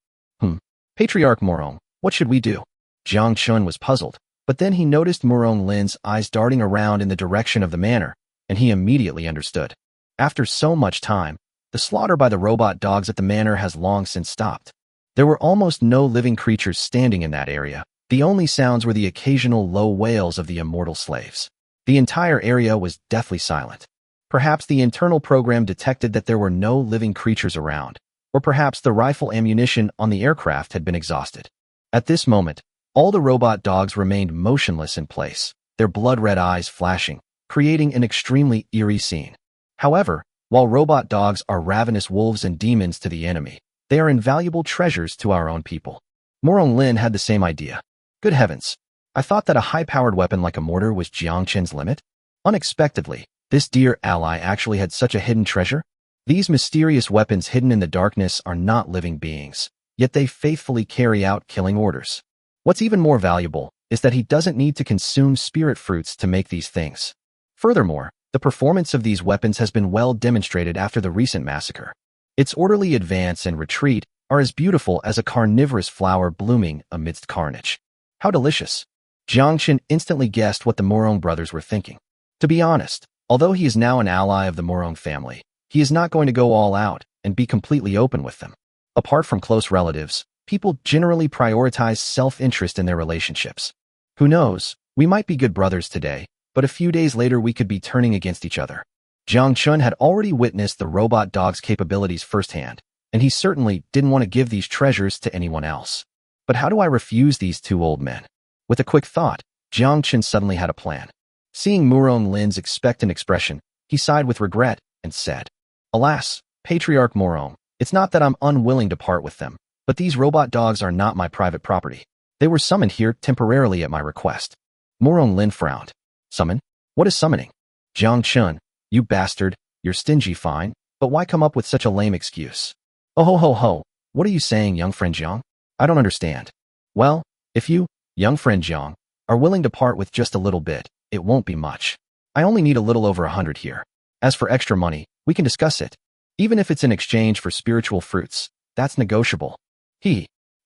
Patriarch Murong, what should we do? Jiang Chen was puzzled, but then he noticed Murong Lin's eyes darting around in the direction of the manor, and he immediately understood. After so much time, the slaughter by the robot dogs at the manor has long since stopped. There were almost no living creatures standing in that area. The only sounds were the occasional low wails of the immortal slaves. The entire area was deathly silent. Perhaps the internal program detected that there were no living creatures around, or perhaps the rifle ammunition on the aircraft had been exhausted. At this moment, all the robot dogs remained motionless in place, their blood-red eyes flashing, creating an extremely eerie scene. However, while robot dogs are ravenous wolves and demons to the enemy, they are invaluable treasures to our own people. Murong Lin had the same idea. Good heavens! I thought that a high-powered weapon like a mortar was Jiang Chen's limit? Unexpectedly, this dear ally actually had such a hidden treasure? These mysterious weapons hidden in the darkness are not living beings, yet they faithfully carry out killing orders. What's even more valuable is that he doesn't need to consume spirit fruits to make these things. Furthermore, the performance of these weapons has been well demonstrated after the recent massacre. Its orderly advance and retreat are as beautiful as a carnivorous flower blooming amidst carnage. How delicious! Jiang Chen instantly guessed what the Murong brothers were thinking. To be honest, although he is now an ally of the Murong family, he is not going to go all out and be completely open with them. Apart from close relatives, people generally prioritize self-interest in their relationships. Who knows, we might be good brothers today, but a few days later we could be turning against each other. Jiang Chen had already witnessed the robot dog's capabilities firsthand, and he certainly didn't want to give these treasures to anyone else. But how do I refuse these two old men? With a quick thought, Jiang Chen suddenly had a plan. Seeing Murong Lin's expectant expression, he sighed with regret and said, Alas, Patriarch Murong, it's not that I'm unwilling to part with them, but these robot dogs are not my private property. They were summoned here temporarily at my request. Murong Lin frowned. Summon? What is summoning? Jiang Chen, you bastard, you're stingy fine, but why come up with such a lame excuse? Oh ho ho ho, what are you saying, young friend Jiang? I don't understand. Well, if you, young friend Jiang, are willing to part with just a little bit, it won't be much. I only need a little over 100 here. As for extra money, we can discuss it. Even if it's in exchange for spiritual fruits, that's negotiable.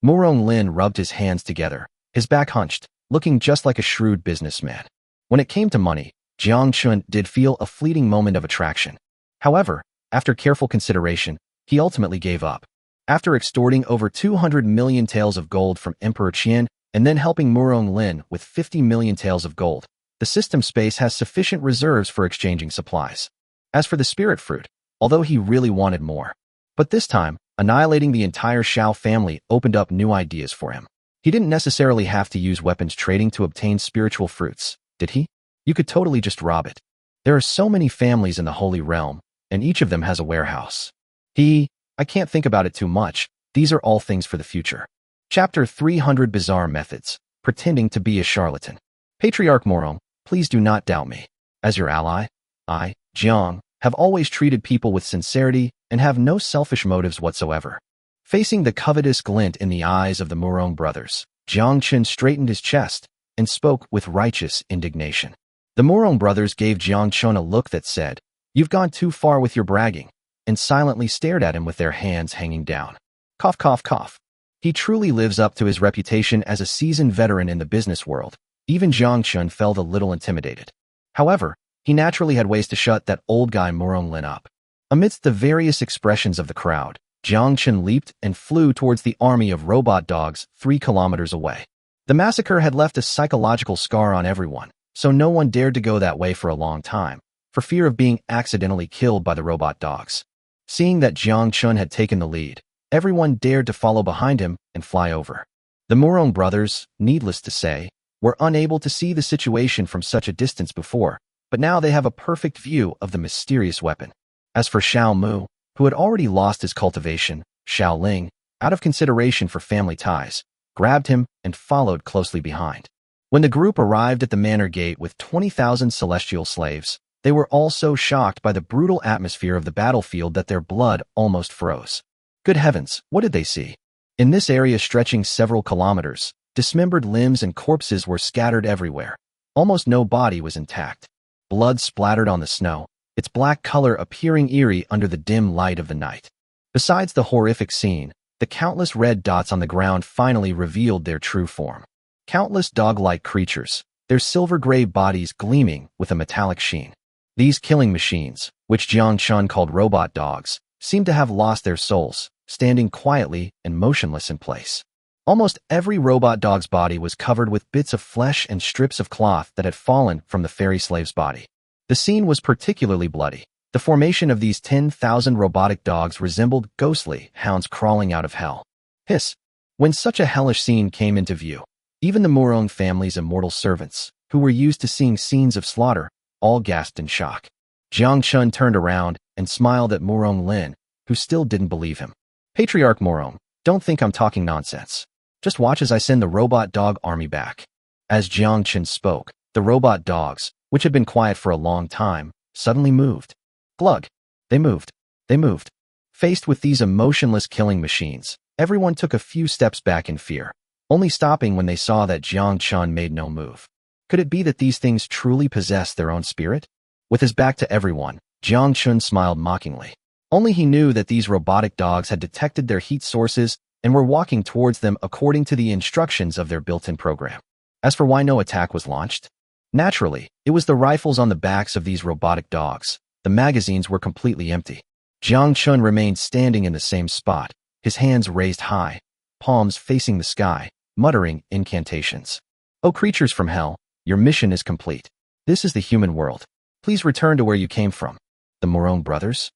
Murong Lin rubbed his hands together, his back hunched, looking just like a shrewd businessman. When it came to money, Jiang Chen did feel a fleeting moment of attraction. However, after careful consideration, he ultimately gave up. After extorting over 200 million taels of gold from Emperor Qian and then helping Murong Lin with 50 million taels of gold, the system space has sufficient reserves for exchanging supplies. As for the spirit fruit, although he really wanted more. But this time, annihilating the entire Xiao family opened up new ideas for him. He didn't necessarily have to use weapons trading to obtain spiritual fruits, did he? You could totally just rob it. There are so many families in the Holy Realm, and each of them has a warehouse. I can't think about it too much. These are all things for the future. Chapter 300 Bizarre Methods. Pretending to be a charlatan. Patriarch Murong, please do not doubt me. As your ally, I, Jiang, have always treated people with sincerity and have no selfish motives whatsoever. Facing the covetous glint in the eyes of the Murong brothers, Jiang Chen straightened his chest and spoke with righteous indignation. The Murong brothers gave Jiang Chen a look that said, "You've gone too far with your bragging," and silently stared at him with their hands hanging down. Cough, cough, cough. He truly lives up to his reputation as a seasoned veteran in the business world. Even Jiang Chen felt a little intimidated. However, he naturally had ways to shut that old guy Murong Lin up. Amidst the various expressions of the crowd, Jiang Chen leaped and flew towards the army of robot dogs 3 kilometers away. The massacre had left a psychological scar on everyone, so no one dared to go that way for a long time, for fear of being accidentally killed by the robot dogs. Seeing that Jiang Chen had taken the lead, everyone dared to follow behind him and fly over. The Murong brothers, needless to say, were unable to see the situation from such a distance before, but now they have a perfect view of the mysterious weapon. As for Xiao Mu, who had already lost his cultivation, Xiao Ling, out of consideration for family ties, grabbed him and followed closely behind. When the group arrived at the manor gate with 20,000 celestial slaves, they were all so shocked by the brutal atmosphere of the battlefield that their blood almost froze. Good heavens, what did they see? In this area stretching several kilometers, dismembered limbs and corpses were scattered everywhere. Almost no body was intact. Blood splattered on the snow, its black color appearing eerie under the dim light of the night. Besides the horrific scene, the countless red dots on the ground finally revealed their true form. Countless dog-like creatures, their silver-gray bodies gleaming with a metallic sheen. These killing machines, which Jiang Chen called robot dogs, seemed to have lost their souls, standing quietly and motionless in place. Almost every robot dog's body was covered with bits of flesh and strips of cloth that had fallen from the fairy slave's body. The scene was particularly bloody. The formation of these 10,000 robotic dogs resembled ghostly hounds crawling out of hell. Hiss! When such a hellish scene came into view, even the Murong family's immortal servants, who were used to seeing scenes of slaughter, all gasped in shock. Jiang Chen turned around and smiled at Murong Lin, who still didn't believe him. Patriarch Murong, don't think I'm talking nonsense. Just watch as I send the robot dog army back. As Jiang Chen spoke, the robot dogs, which had been quiet for a long time, suddenly moved. Glug! They moved. They moved. Faced with these emotionless killing machines, everyone took a few steps back in fear, only stopping when they saw that Jiang Chen made no move. Could it be that these things truly possessed their own spirit? With his back to everyone, Jiang Chen smiled mockingly. Only he knew that these robotic dogs had detected their heat sources and were walking towards them according to the instructions of their built-in program. As for why no attack was launched, naturally, it was the rifles on the backs of these robotic dogs. The magazines were completely empty. Jiang Chen remained standing in the same spot, his hands raised high, palms facing the sky, muttering incantations. "O creatures from hell, your mission is complete. This is the human world. Please return to where you came from." The Murong brothers?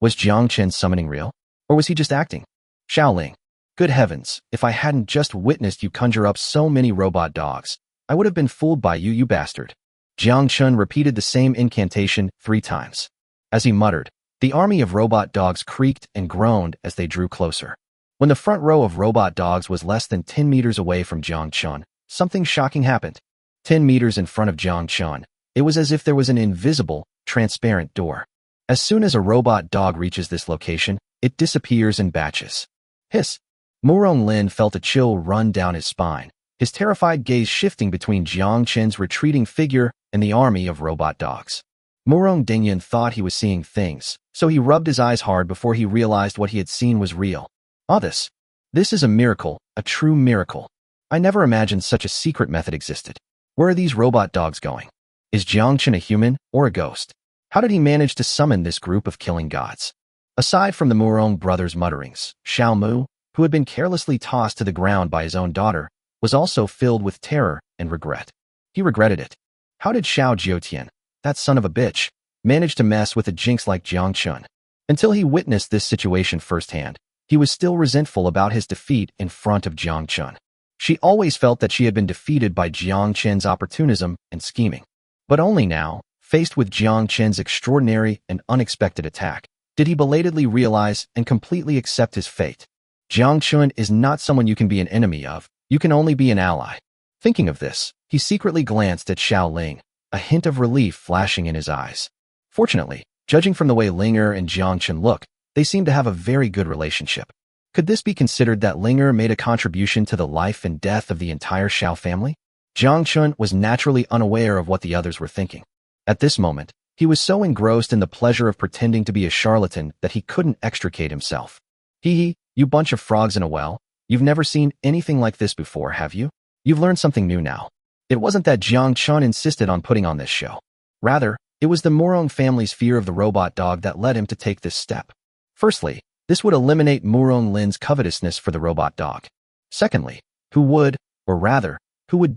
Was Jiang Chen summoning real? Or was he just acting? Xiao Ling, good heavens, if I hadn't just witnessed you conjure up so many robot dogs, I would have been fooled by you, you bastard. Jiang Chen repeated the same incantation 3 times. As he muttered, the army of robot dogs creaked and groaned as they drew closer. When the front row of robot dogs was less than 10 meters away from Jiang Chen, something shocking happened. 10 meters in front of Jiang Chen, it was as if there was an invisible, transparent door. As soon as a robot dog reaches this location, it disappears in batches. Hiss! Murong Lin felt a chill run down his spine, his terrified gaze shifting between Jiang Chen's retreating figure and the army of robot dogs. Murong Dengyun thought he was seeing things, so he rubbed his eyes hard before he realized what he had seen was real. This is a miracle, a true miracle. I never imagined such a secret method existed. Where are these robot dogs going? Is Jiang Chen a human or a ghost? How did he manage to summon this group of killing gods? Aside from the Murong brothers' mutterings, Xiao Mu, who had been carelessly tossed to the ground by his own daughter, was also filled with terror and regret. He regretted it. How did Xiao Jiutian, that son of a bitch, manage to mess with a jinx like Jiang Chen? Until he witnessed this situation firsthand, he was still resentful about his defeat in front of Jiang Chen. She always felt that she had been defeated by Jiang Chen's opportunism and scheming. But only now, faced with Jiang Chen's extraordinary and unexpected attack, did he belatedly realize and completely accept his fate. Jiang Chen is not someone you can be an enemy of, you can only be an ally. Thinking of this, he secretly glanced at Xiao Ling, a hint of relief flashing in his eyes. Fortunately, judging from the way Linger and Jiang Chen look, they seem to have a very good relationship. Could this be considered that Linger made a contribution to the life and death of the entire Xiao family? Jiang Chen was naturally unaware of what the others were thinking. At this moment, he was so engrossed in the pleasure of pretending to be a charlatan that he couldn't extricate himself. Hee, you bunch of frogs in a well, you've never seen anything like this before, have you? You've learned something new now. It wasn't that Jiang Chen insisted on putting on this show. Rather, It was the Murong family's fear of the robot dog that led him to take this step. Firstly, this would eliminate Murong Lin's covetousness for the robot dog. Secondly, who would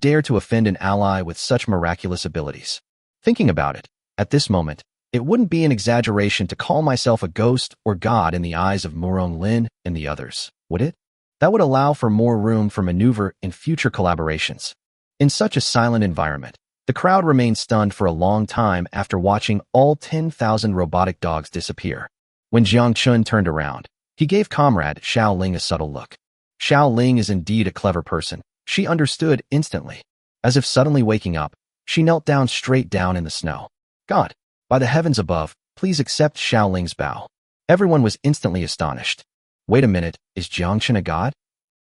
dare to offend an ally with such miraculous abilities? Thinking about it, at this moment, it wouldn't be an exaggeration to call myself a ghost or god in the eyes of Murong Lin and the others, would it? That would allow for more room for maneuver in future collaborations. In such a silent environment, the crowd remained stunned for a long time after watching all 10,000 robotic dogs disappear. When Jiang Chen turned around, he gave comrade Xiao Ling a subtle look. Xiao Ling is indeed a clever person. She understood instantly. As if suddenly waking up, she knelt down straight down in the snow. God, by the heavens above, please accept Xiao Ling's bow. Everyone was instantly astonished. Wait a minute, is Jiang Chen a god?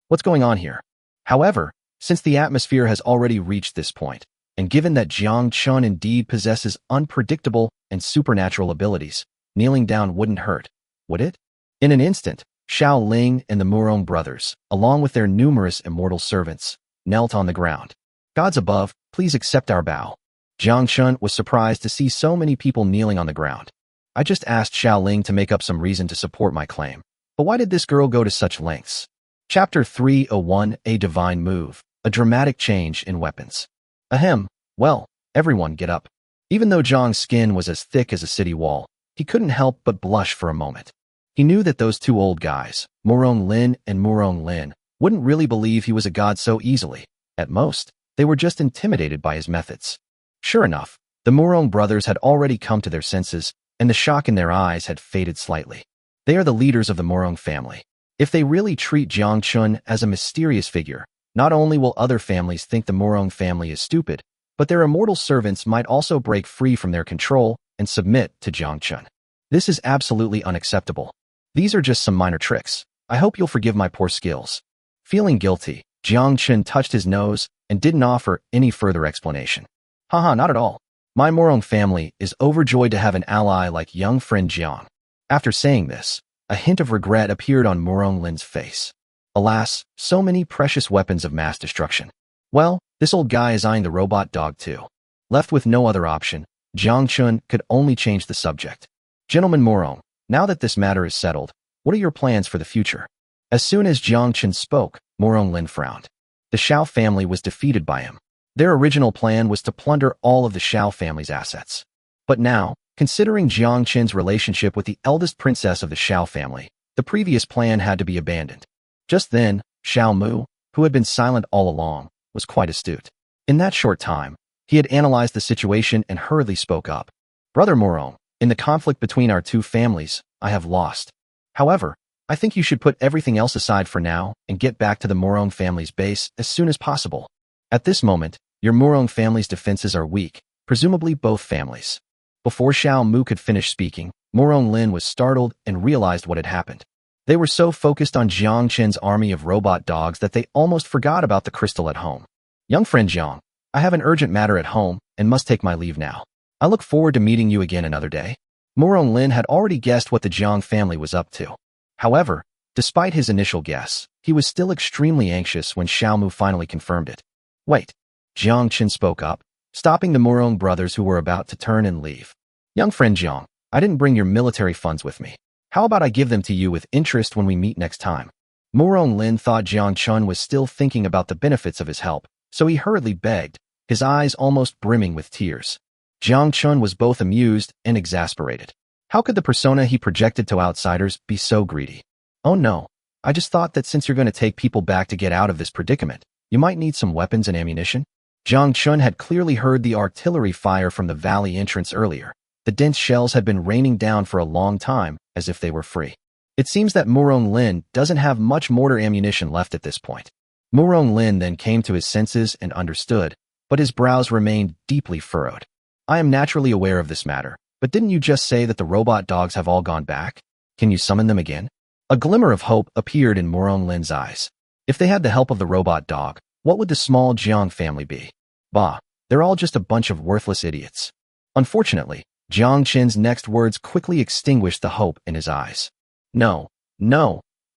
What's going on here? However, since the atmosphere has already reached this point, and given that Jiang Chen indeed possesses unpredictable and supernatural abilities, kneeling down wouldn't hurt, would it? In an instant, Xiao Ling and the Murong brothers, along with their numerous immortal servants, knelt on the ground. Gods above, please accept our bow. Jiang Chen was surprised to see so many people kneeling on the ground. I just asked Xiao Ling to make up some reason to support my claim. But why did this girl go to such lengths? Chapter 301, A Divine Move, a dramatic change in weapons. Ahem, well, everyone get up. Even though Jiang's skin was as thick as a city wall, he couldn't help but blush for a moment. He knew that those two old guys, Murong Lin and Murong Lin, wouldn't really believe he was a god so easily. At most, they were just intimidated by his methods. Sure enough, the Murong brothers had already come to their senses, and the shock in their eyes had faded slightly. They are the leaders of the Murong family. If they really treat Jiang Chen as a mysterious figure, not only will other families think the Murong family is stupid, but their immortal servants might also break free from their control and submit to Jiang Chen. This is absolutely unacceptable. These are just some minor tricks. I hope you'll forgive my poor skills. Feeling guilty, Jiang Chen touched his nose and didn't offer any further explanation. Haha, not at all. My Murong family is overjoyed to have an ally like young friend Jiang. After saying this, a hint of regret appeared on Murong Lin's face. Alas, so many precious weapons of mass destruction. Well, this old guy is eyeing the robot dog too. Left with no other option, Jiang Chen could only change the subject. Gentleman Murong, now that this matter is settled, what are your plans for the future? As soon as Jiang Chen spoke, Murong Lin frowned. The Xiao family was defeated by him. Their original plan was to plunder all of the Xiao family's assets. But now, considering Jiang Chen's relationship with the eldest princess of the Xiao family, the previous plan had to be abandoned. Just then, Xiao Mu, who had been silent all along, was quite astute. In that short time, he had analyzed the situation and hurriedly spoke up. Brother Murong, in the conflict between our two families, I have lost. However, I think you should put everything else aside for now and get back to the Murong family's base as soon as possible. At this moment, your Murong family's defenses are weak, presumably both families. Before Xiao Mu could finish speaking, Murong Lin was startled and realized what had happened. They were so focused on Jiang Chen's army of robot dogs that they almost forgot about the crystal at home. Young friend Jiang, I have an urgent matter at home and must take my leave now. I look forward to meeting you again another day. Murong Lin had already guessed what the Jiang family was up to. However, despite his initial guess, he was still extremely anxious when Xiao Mu finally confirmed it. Wait, Jiang Chen spoke up, stopping the Murong brothers who were about to turn and leave. Young friend Jiang, I didn't bring your military funds with me. How about I give them to you with interest when we meet next time? Murong Lin thought Jiang Chen was still thinking about the benefits of his help, so he hurriedly begged, his eyes almost brimming with tears. Jiang Chen was both amused and exasperated. How could the persona he projected to outsiders be so greedy? Oh no, I just thought that since you're going to take people back to get out of this predicament, you might need some weapons and ammunition. Jiang Chen had clearly heard the artillery fire from the valley entrance earlier. The dense shells had been raining down for a long time, as if they were free. It seems that Murong Lin doesn't have much mortar ammunition left at this point. Murong Lin then came to his senses and understood, but his brows remained deeply furrowed. I am naturally aware of this matter, but didn't you just say that the robot dogs have all gone back? Can you summon them again? A glimmer of hope appeared in Murong Lin's eyes. If they had the help of the robot dog, what would the small Jiang family be? Bah, they're all just a bunch of worthless idiots. Unfortunately, Jiang Chen's next words quickly extinguished the hope in his eyes. No,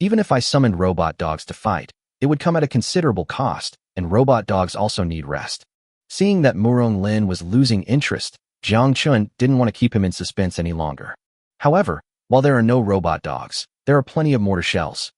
even if I summoned robot dogs to fight, it would come at a considerable cost, and robot dogs also need rest. Seeing that Murong Lin was losing interest, Jiang Chen didn't want to keep him in suspense any longer. However, while there are no robot dogs, there are plenty of mortar shells.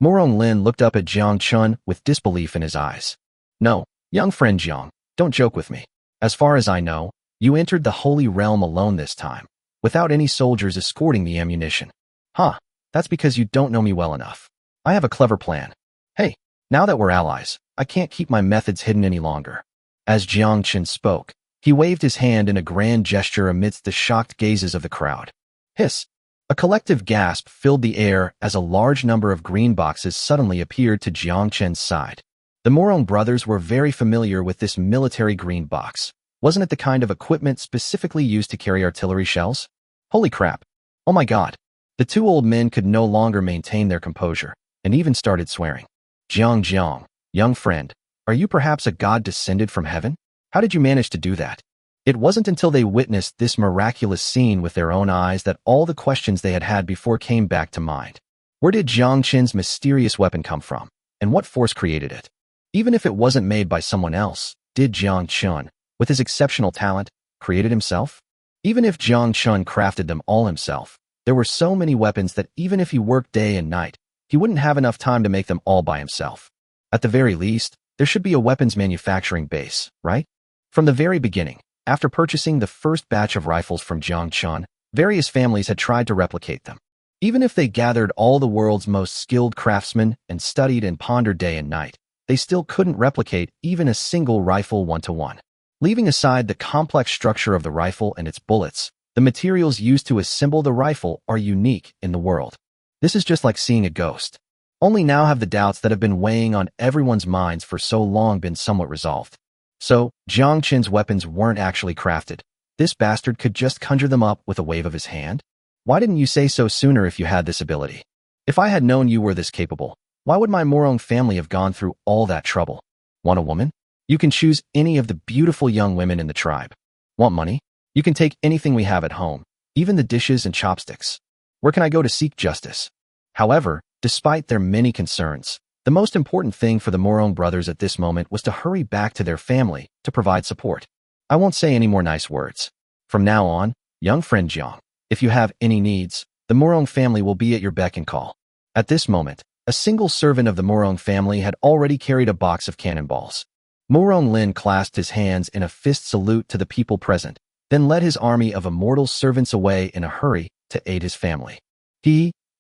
Murong Lin looked up at Jiang Chen with disbelief in his eyes. No, young friend Jiang, don't joke with me. As far as I know, you entered the Holy Realm alone this time, without any soldiers escorting the ammunition. That's because you don't know me well enough. I have a clever plan. Hey, now that we're allies, I can't keep my methods hidden any longer. As Jiang Chen spoke, he waved his hand in a grand gesture amidst the shocked gazes of the crowd. Hiss! A collective gasp filled the air as a large number of green boxes suddenly appeared to Jiang Chen's side. The Murong brothers were very familiar with this military green box. Wasn't it the kind of equipment specifically used to carry artillery shells? Holy crap! Oh my god! The two old men could no longer maintain their composure, and even started swearing. Jiang, young friend, are you perhaps a god descended from heaven? How did you manage to do that? It wasn't until they witnessed this miraculous scene with their own eyes that all the questions they had had before came back to mind. Where did Jiang Chen's mysterious weapon come from, and what force created it? Even if it wasn't made by someone else, did Jiang Chen, with his exceptional talent, create it himself? Even if Jiang Chen crafted them all himself, there were so many weapons that even if he worked day and night, he wouldn't have enough time to make them all by himself. At the very least, there should be a weapons manufacturing base, right? From the very beginning, after purchasing the first batch of rifles from Jiang Chen, various families had tried to replicate them. Even if they gathered all the world's most skilled craftsmen and studied and pondered day and night, they still couldn't replicate even a single rifle one-to-one. Leaving aside the complex structure of the rifle and its bullets, the materials used to assemble the rifle are unique in the world. This is just like seeing a ghost. Only now have the doubts that have been weighing on everyone's minds for so long been somewhat resolved. So, Jiang Chen's weapons weren't actually crafted. This bastard could just conjure them up with a wave of his hand? Why didn't you say so sooner if you had this ability? If I had known you were this capable, why would my Murong family have gone through all that trouble? Want a woman? You can choose any of the beautiful young women in the tribe. Want money? You can take anything we have at home, even the dishes and chopsticks. Where can I go to seek justice? However, despite their many concerns, the most important thing for the Murong brothers at this moment was to hurry back to their family to provide support. I won't say any more nice words. From now on, young friend Jiang, if you have any needs, the Murong family will be at your beck and call. At this moment, a single servant of the Murong family had already carried a box of cannonballs. Murong Lin clasped his hands in a fist salute to the people present, then led his army of immortal servants away in a hurry to aid his family.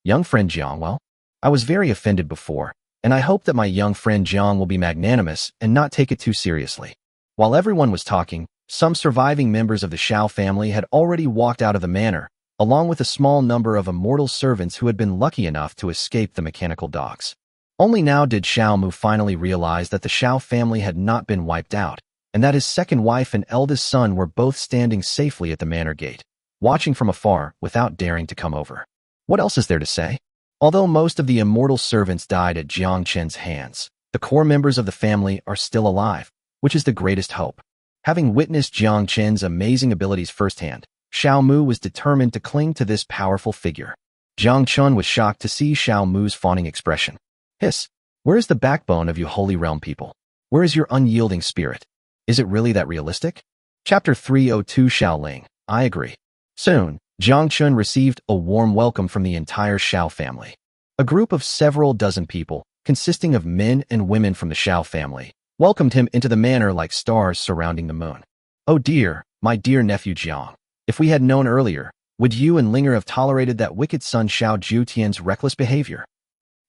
Young friend Jiang, well, I was very offended before, and I hope that my young friend Jiang will be magnanimous and not take it too seriously. While everyone was talking, some surviving members of the Xiao family had already walked out of the manor, along with a small number of immortal servants who had been lucky enough to escape the mechanical dogs. Only now did Xiao Mu finally realize that the Xiao family had not been wiped out, and that his second wife and eldest son were both standing safely at the manor gate, watching from afar without daring to come over. What else is there to say? Although most of the immortal servants died at Jiang Chen's hands, the core members of the family are still alive, which is the greatest hope. Having witnessed Jiang Chen's amazing abilities firsthand, Xiao Mu was determined to cling to this powerful figure. Jiang Chen was shocked to see Xiao Mu's fawning expression. Hiss! Where is the backbone of you Holy Realm people? Where is your unyielding spirit? Is it really that realistic? Chapter 302 Xiaoling, I agree. Soon, Jiang Chen received a warm welcome from the entire Xiao family. A group of several dozen people, consisting of men and women from the Xiao family, welcomed him into the manor like stars surrounding the moon. Oh dear, my dear nephew Jiang, if we had known earlier, would you and Linger have tolerated that wicked son Xiao Jiutian's reckless behavior?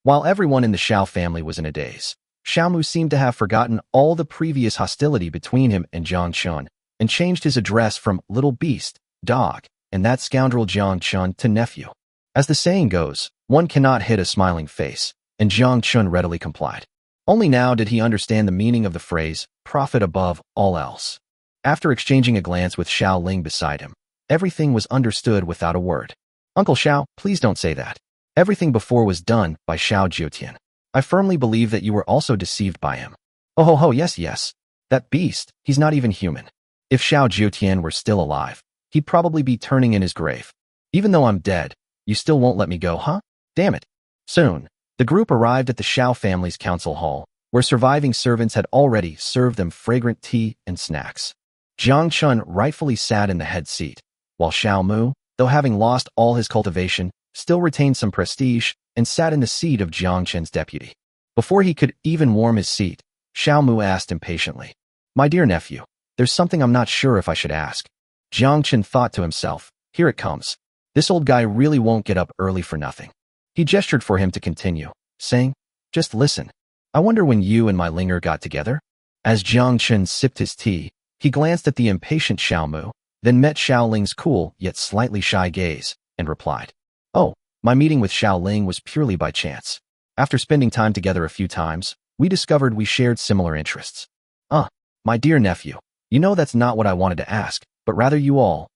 While everyone in the Xiao family was in a daze, Xiao Mu seemed to have forgotten all the previous hostility between him and Jiang Chen, and changed his address from little beast, dog, and that scoundrel Jiang Chen to nephew. As the saying goes, one cannot hit a smiling face, and Jiang Chen readily complied. Only now did he understand the meaning of the phrase, profit above all else. After exchanging a glance with Xiao Ling beside him, everything was understood without a word. Uncle Xiao, please don't say that. Everything before was done by Xiao Jiutian. I firmly believe that you were also deceived by him. Oh ho, yes. That beast, he's not even human. If Xiao Jiutian were still alive, he'd probably be turning in his grave. Even though I'm dead, you still won't let me go, huh? Damn it. Soon, the group arrived at the Xiao family's council hall, where surviving servants had already served them fragrant tea and snacks. Jiang Chen rightfully sat in the head seat, while Xiao Mu, though having lost all his cultivation, still retained some prestige and sat in the seat of Jiang Chen's deputy. Before he could even warm his seat, Xiao Mu asked impatiently, "My dear nephew, there's something I'm not sure if I should ask." Jiang Chen thought to himself, "Here it comes. This old guy really won't get up early for nothing." He gestured for him to continue, saying, "Just listen. I wonder when you and my Linger got together?" As Jiang Chen sipped his tea, he glanced at the impatient Xiao Mu, then met Xiao Ling's cool yet slightly shy gaze, and replied, "Oh, my meeting with Xiao Ling was purely by chance. After spending time together a few times, we discovered we shared similar interests." My dear nephew, you know that's not what I wanted to ask, but rather you all,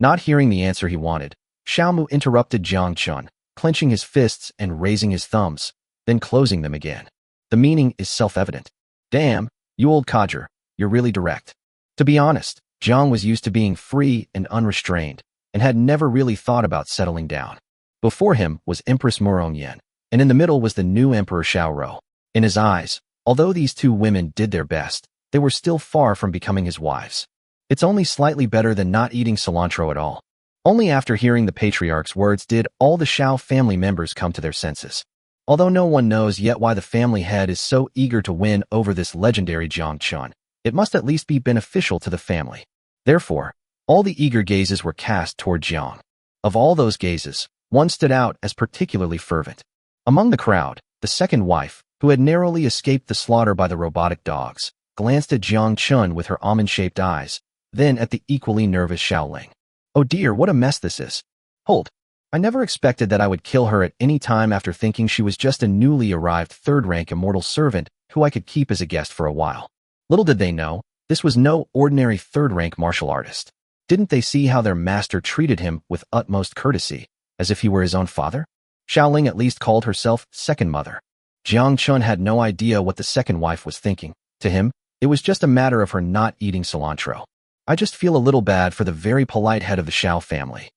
Not hearing the answer he wanted, Xiao Mu interrupted Jiang Chen, clenching his fists and raising his thumbs, then closing them again. The meaning is self-evident. Damn, you old codger, you're really direct. To be honest, Jiang was used to being free and unrestrained, and had never really thought about settling down. Before him was Empress Murong, and in the middle was the new Emperor Xiao. In his eyes, although these two women did their best, they were still far from becoming his wives. It's only slightly better than not eating cilantro at all. Only after hearing the patriarch's words did all the Xiao family members come to their senses. Although no one knows yet why the family head is so eager to win over this legendary Jiang Chen, it must at least be beneficial to the family. Therefore, all the eager gazes were cast toward Jiang. Of all those gazes, one stood out as particularly fervent. Among the crowd, the second wife, who had narrowly escaped the slaughter by the robotic dogs, glanced at Jiang Chen with her almond-shaped eyes, then at the equally nervous Xiao Ling. "Oh dear, what a mess this is. Hold. I never expected that I would kill her at any time after thinking she was just a newly arrived third-rank immortal servant who I could keep as a guest for a while. Little did they know, this was no ordinary third-rank martial artist. Didn't they see how their master treated him with utmost courtesy, as if he were his own father?" Xiao Ling at least called herself second mother. Jiang Chen had no idea what the second wife was thinking. To him, it was just a matter of her not eating cilantro. "I just feel a little bad for the very polite head of the Xiao family.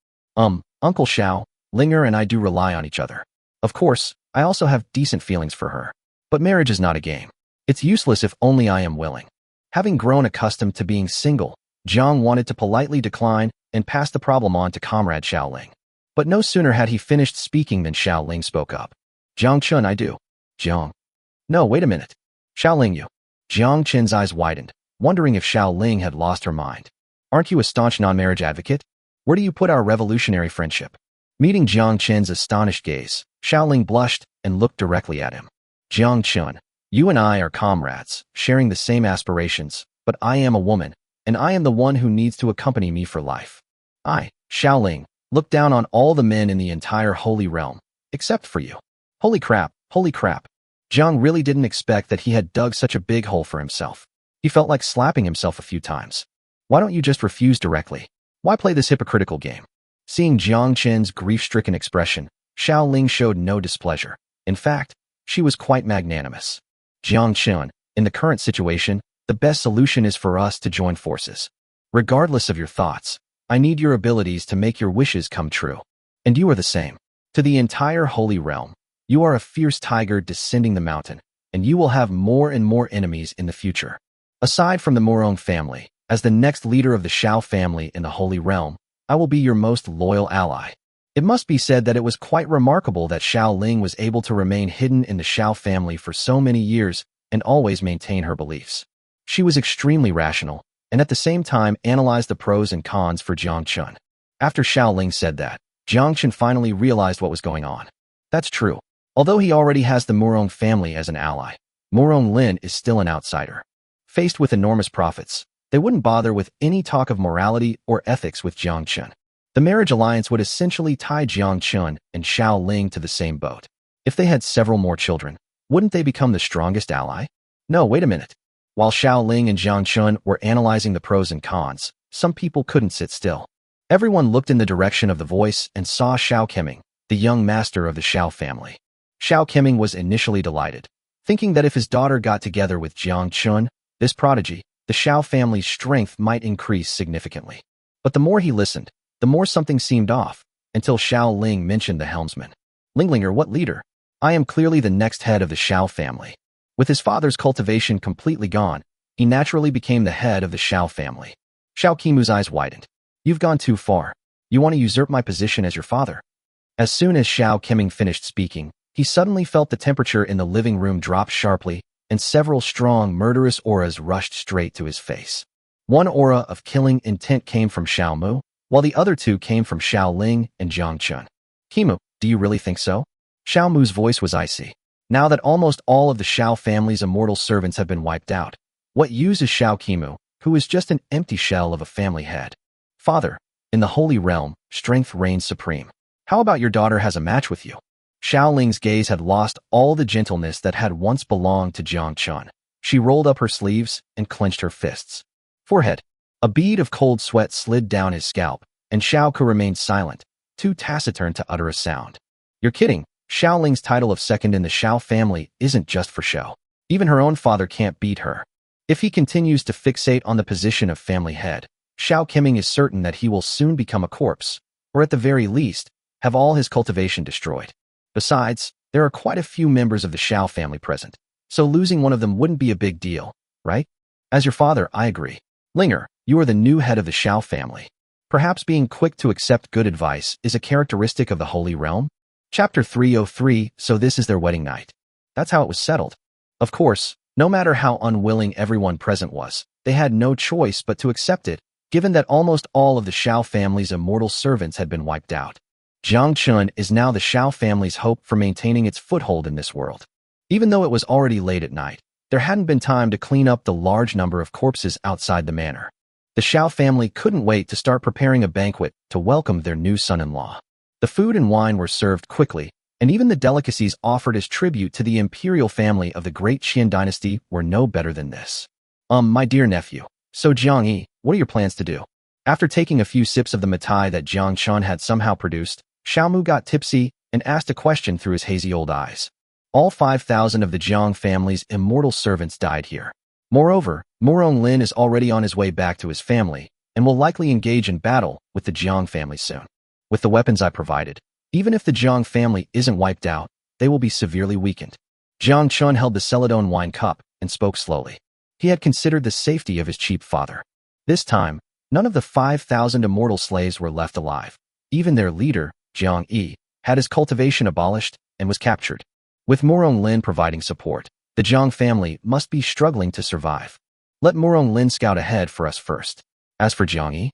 Uncle Xiao, Linger and I do rely on each other. Of course, I also have decent feelings for her. But marriage is not a game. It's useless if only I am willing." Having grown accustomed to being single, Jiang wanted to politely decline and pass the problem on to comrade Xiao Ling. But no sooner had he finished speaking than Xiao Ling spoke up. "Jiang Chen, I do." "Jiang. No, wait a minute. Xiao Ling, you." Jiang Chen's eyes widened, wondering if Xiao Ling had lost her mind. "Aren't you a staunch non-marriage advocate? Where do you put our revolutionary friendship?" Meeting Jiang Chen's astonished gaze, Xiao Ling blushed and looked directly at him. "Jiang Chen, you and I are comrades, sharing the same aspirations, but I am a woman, and I am the one who needs to accompany me for life. I, Xiao Ling, look down on all the men in the entire holy realm, except for you." Holy crap, holy crap. Jiang really didn't expect that he had dug such a big hole for himself. He felt like slapping himself a few times. Why don't you just refuse directly? Why play this hypocritical game? Seeing Jiang Chen's grief-stricken expression, Xiao Ling showed no displeasure. In fact, she was quite magnanimous. "Jiang Chen, in the current situation, the best solution is for us to join forces. Regardless of your thoughts, I need your abilities to make your wishes come true. And you are the same. To the entire holy realm, you are a fierce tiger descending the mountain, and you will have more and more enemies in the future. Aside from the Murong family, as the next leader of the Xiao family in the Holy Realm, I will be your most loyal ally." It must be said that it was quite remarkable that Xiao Ling was able to remain hidden in the Xiao family for so many years and always maintain her beliefs. She was extremely rational, and at the same time analyzed the pros and cons for Jiang Chen. After Xiao Ling said that, Jiang Chen finally realized what was going on. That's true. Although he already has the Murong family as an ally, Murong Lin is still an outsider. Faced with enormous profits, they wouldn't bother with any talk of morality or ethics with Jiang Chen. The marriage alliance would essentially tie Jiang Chen and Xiao Ling to the same boat. If they had several more children, wouldn't they become the strongest ally? No, wait a minute. While Xiao Ling and Jiang Chen were analyzing the pros and cons, some people couldn't sit still. Everyone looked in the direction of the voice and saw Xiao Keming, the young master of the Xiao family. Xiao Keming was initially delighted, thinking that if his daughter got together with Jiang Chen, this prodigy, the Xiao family's strength might increase significantly. But the more he listened, the more something seemed off, until Xiao Ling mentioned the helmsman. "Linglinger, what leader? I am clearly the next head of the Xiao family." With his father's cultivation completely gone, he naturally became the head of the Xiao family. Xiao Qimu's eyes widened. You've gone too far. You want to usurp my position as your father? As soon as Xiao Qiming finished speaking, he suddenly felt the temperature in the living room drop sharply, and several strong, murderous auras rushed straight to his face. One aura of killing intent came from Xiao Mu, while the other two came from Xiao Ling and Jiang Chen. Qimu, do you really think so? Xiao Mu's voice was icy. Now that almost all of the Xiao family's immortal servants have been wiped out, what use is Xiao Qimu, who is just an empty shell of a family head? Father, in the Holy Realm, strength reigns supreme. How about your daughter has a match with you? Xiao Ling's gaze had lost all the gentleness that had once belonged to Jiang Chen. She rolled up her sleeves and clenched her fists. Forehead. A bead of cold sweat slid down his scalp, and Xiao Ke remained silent, too taciturn to utter a sound. You're kidding. Xiao Ling's title of second in the Xiao family isn't just for show. Even her own father can't beat her. If he continues to fixate on the position of family head, Xiao Qiming is certain that he will soon become a corpse, or at the very least, have all his cultivation destroyed. Besides, there are quite a few members of the Xiao family present, so losing one of them wouldn't be a big deal, right? As your father, I agree. Linger, you are the new head of the Xiao family. Perhaps being quick to accept good advice is a characteristic of the Holy Realm? Chapter 303, so this is their wedding night. That's how it was settled. Of course, no matter how unwilling everyone present was, they had no choice but to accept it, given that almost all of the Xiao family's immortal servants had been wiped out. Jiang Chen is now the Xiao family's hope for maintaining its foothold in this world. Even though it was already late at night, there hadn't been time to clean up the large number of corpses outside the manor. The Xiao family couldn't wait to start preparing a banquet to welcome their new son-in-law. The food and wine were served quickly, and even the delicacies offered as tribute to the imperial family of the Great Qian dynasty were no better than this. My dear nephew, so Jiang Yi, what are your plans to do? After taking a few sips of the mitai that Jiang Chen had somehow produced, Xiao Mu got tipsy and asked a question through his hazy old eyes. All 5,000 of the Jiang family's immortal servants died here. Moreover, Murong Lin is already on his way back to his family, and will likely engage in battle with the Jiang family soon. With the weapons I provided, even if the Jiang family isn't wiped out, they will be severely weakened. Jiang Chen held the Celadon wine cup and spoke slowly. He had considered the safety of his cheap father. This time, none of the 5,000 immortal slaves were left alive. Even their leader, Jiang Yi, had his cultivation abolished and was captured. With Murong Lin providing support, the Jiang family must be struggling to survive. Let Murong Lin scout ahead for us first. As for Jiang Yi,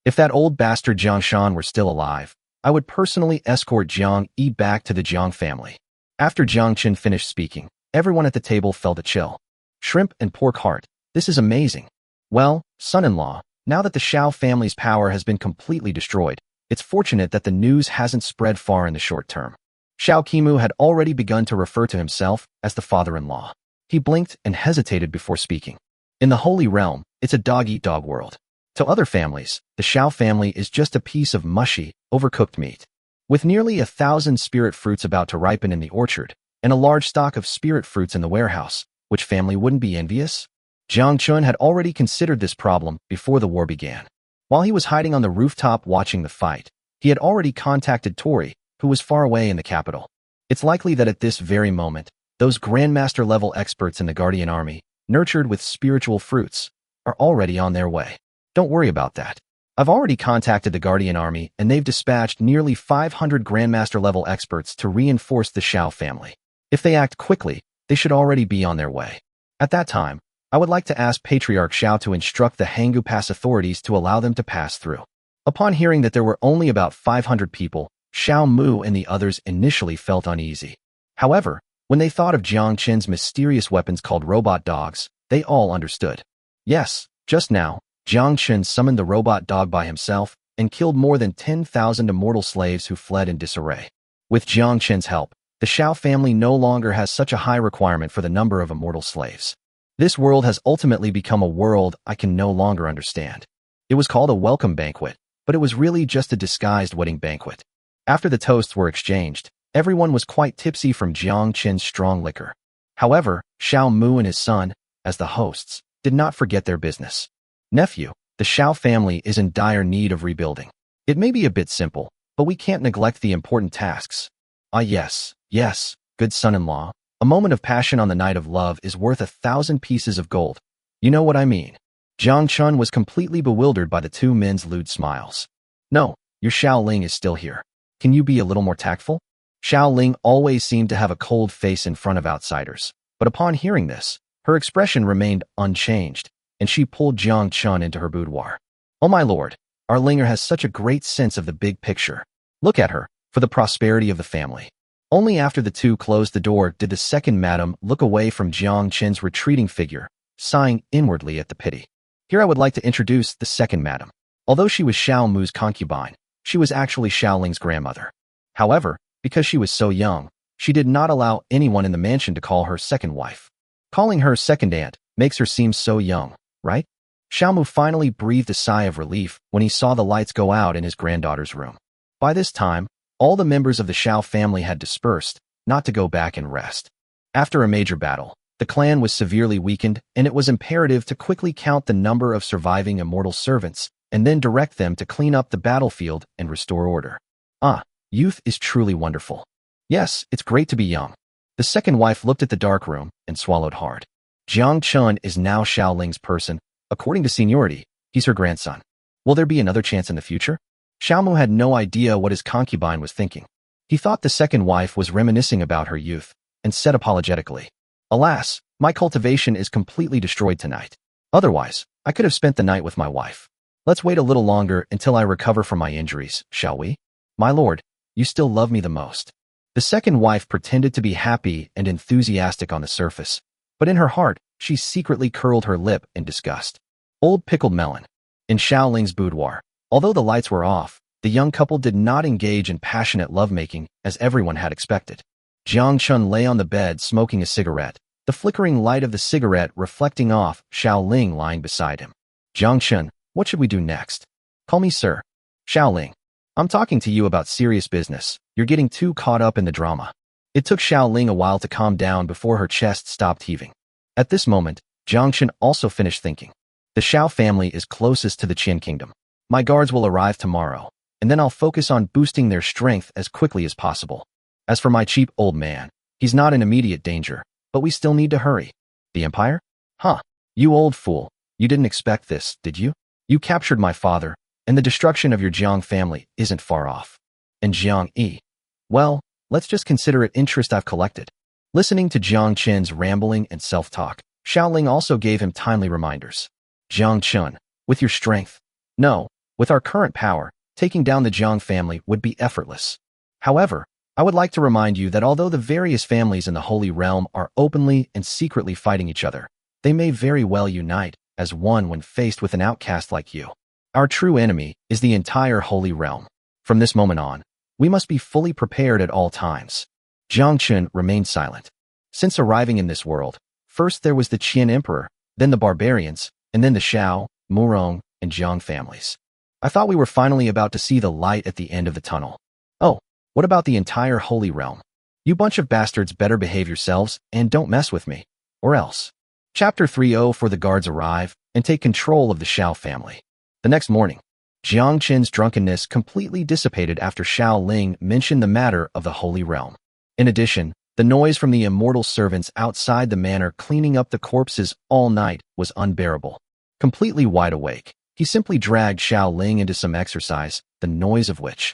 if that old bastard Jiang Shan were still alive, I would personally escort Jiang Yi back to the Jiang family. After Jiang Chen finished speaking, everyone at the table felt a chill. Shrimp and pork heart, this is amazing. Well, son-in-law, now that the Xiao family's power has been completely destroyed, it's fortunate that the news hasn't spread far in the short term. Xiao Qimu had already begun to refer to himself as the father-in-law. He blinked and hesitated before speaking. In the Holy Realm, it's a dog-eat-dog world. To other families, the Xiao family is just a piece of mushy, overcooked meat. With nearly 1,000 spirit fruits about to ripen in the orchard, and a large stock of spirit fruits in the warehouse, which family wouldn't be envious? Jiang Chen had already considered this problem before the war began. While he was hiding on the rooftop watching the fight, he had already contacted Tori, who was far away in the capital. It's likely that at this very moment, those Grandmaster-level experts in the Guardian Army, nurtured with spiritual fruits, are already on their way. Don't worry about that. I've already contacted the Guardian Army, and they've dispatched nearly 500 Grandmaster-level experts to reinforce the Xiao family. If they act quickly, they should already be on their way. At that time, I would like to ask Patriarch Xiao to instruct the Hangu Pass authorities to allow them to pass through. Upon hearing that there were only about 500 people, Xiao Mu and the others initially felt uneasy. However, when they thought of Jiang Chen's mysterious weapons called robot dogs, they all understood. Yes, just now, Jiang Chen summoned the robot dog by himself and killed more than 10,000 immortal slaves who fled in disarray. With Jiang Chen's help, the Xiao family no longer has such a high requirement for the number of immortal slaves. This world has ultimately become a world I can no longer understand. It was called a welcome banquet, but it was really just a disguised wedding banquet. After the toasts were exchanged, everyone was quite tipsy from Jiang Chen's strong liquor. However, Xiao Mu and his son, as the hosts, did not forget their business. Nephew, the Xiao family is in dire need of rebuilding. It may be a bit simple, but we can't neglect the important tasks. Yes, good son-in-law. A moment of passion on the night of love is worth 1,000 pieces of gold. You know what I mean. Jiang Chen was completely bewildered by the two men's lewd smiles. No, your Xiao Ling is still here. Can you be a little more tactful? Xiao Ling always seemed to have a cold face in front of outsiders, but upon hearing this, her expression remained unchanged, and she pulled Jiang Chen into her boudoir. Oh my lord, our Linger has such a great sense of the big picture. Look at her, for the prosperity of the family. Only after the two closed the door did the second madam look away from Jiang Chen's retreating figure, sighing inwardly at the pity. Here I would like to introduce the second madam. Although she was Xiao Mu's concubine, she was actually Xiao Ling's grandmother. However, because she was so young, she did not allow anyone in the mansion to call her second wife. Calling her second aunt makes her seem so young, right? Xiao Mu finally breathed a sigh of relief when he saw the lights go out in his granddaughter's room. By this time, all the members of the Xiao family had dispersed, not to go back and rest. After a major battle, the clan was severely weakened, and it was imperative to quickly count the number of surviving immortal servants and then direct them to clean up the battlefield and restore order. Youth is truly wonderful. Yes, it's great to be young. The second wife looked at the dark room and swallowed hard. Jiang Chen is now Xiao Ling's person. According to seniority, he's her grandson. Will there be another chance in the future? Xiao Mu had no idea what his concubine was thinking. He thought the second wife was reminiscing about her youth, and said apologetically, "Alas, my cultivation is completely destroyed tonight. Otherwise, I could have spent the night with my wife. Let's wait a little longer until I recover from my injuries, shall we? My lord, you still love me the most." The second wife pretended to be happy and enthusiastic on the surface, but in her heart, she secretly curled her lip in disgust. Old pickled melon. In Xiao Ling's boudoir, although the lights were off, the young couple did not engage in passionate lovemaking as everyone had expected. Jiang Chen lay on the bed smoking a cigarette, the flickering light of the cigarette reflecting off Xiao Ling lying beside him. "Jiang Chen, what should we do next?" "Call me sir." "Xiao Ling, I'm talking to you about serious business. You're getting too caught up in the drama." It took Xiao Ling a while to calm down before her chest stopped heaving. At this moment, Jiang Chen also finished thinking. The Xiao family is closest to the Qian kingdom. My guards will arrive tomorrow, and then I'll focus on boosting their strength as quickly as possible. As for my cheap old man, he's not in immediate danger, but we still need to hurry. The empire? Huh. You old fool. You didn't expect this, did you? You captured my father, and the destruction of your Jiang family isn't far off. And Jiang Yi? Well, let's just consider it interest I've collected. Listening to Jiang Chen's rambling and self-talk, Xiao Ling also gave him timely reminders. Jiang Chen, with your strength. No, with our current power, taking down the Jiang family would be effortless. However, I would like to remind you that although the various families in the Holy Realm are openly and secretly fighting each other, they may very well unite as one when faced with an outcast like you. Our true enemy is the entire Holy Realm. From this moment on, we must be fully prepared at all times. Jiang Chen remained silent. Since arriving in this world, first there was the Qian Emperor, then the barbarians, and then the Xiao, Murong, and Jiang families. I thought we were finally about to see the light at the end of the tunnel. Oh, what about the entire Holy Realm? You bunch of bastards better behave yourselves and don't mess with me, or else. Chapter 3:0 For the guards arrive and take control of the Xiao family. The next morning, Jiang Chen's drunkenness completely dissipated after Xiao Ling mentioned the matter of the Holy Realm. In addition, the noise from the immortal servants outside the manor cleaning up the corpses all night was unbearable. Completely wide awake, he simply dragged Xiao Ling into some exercise, the noise of which.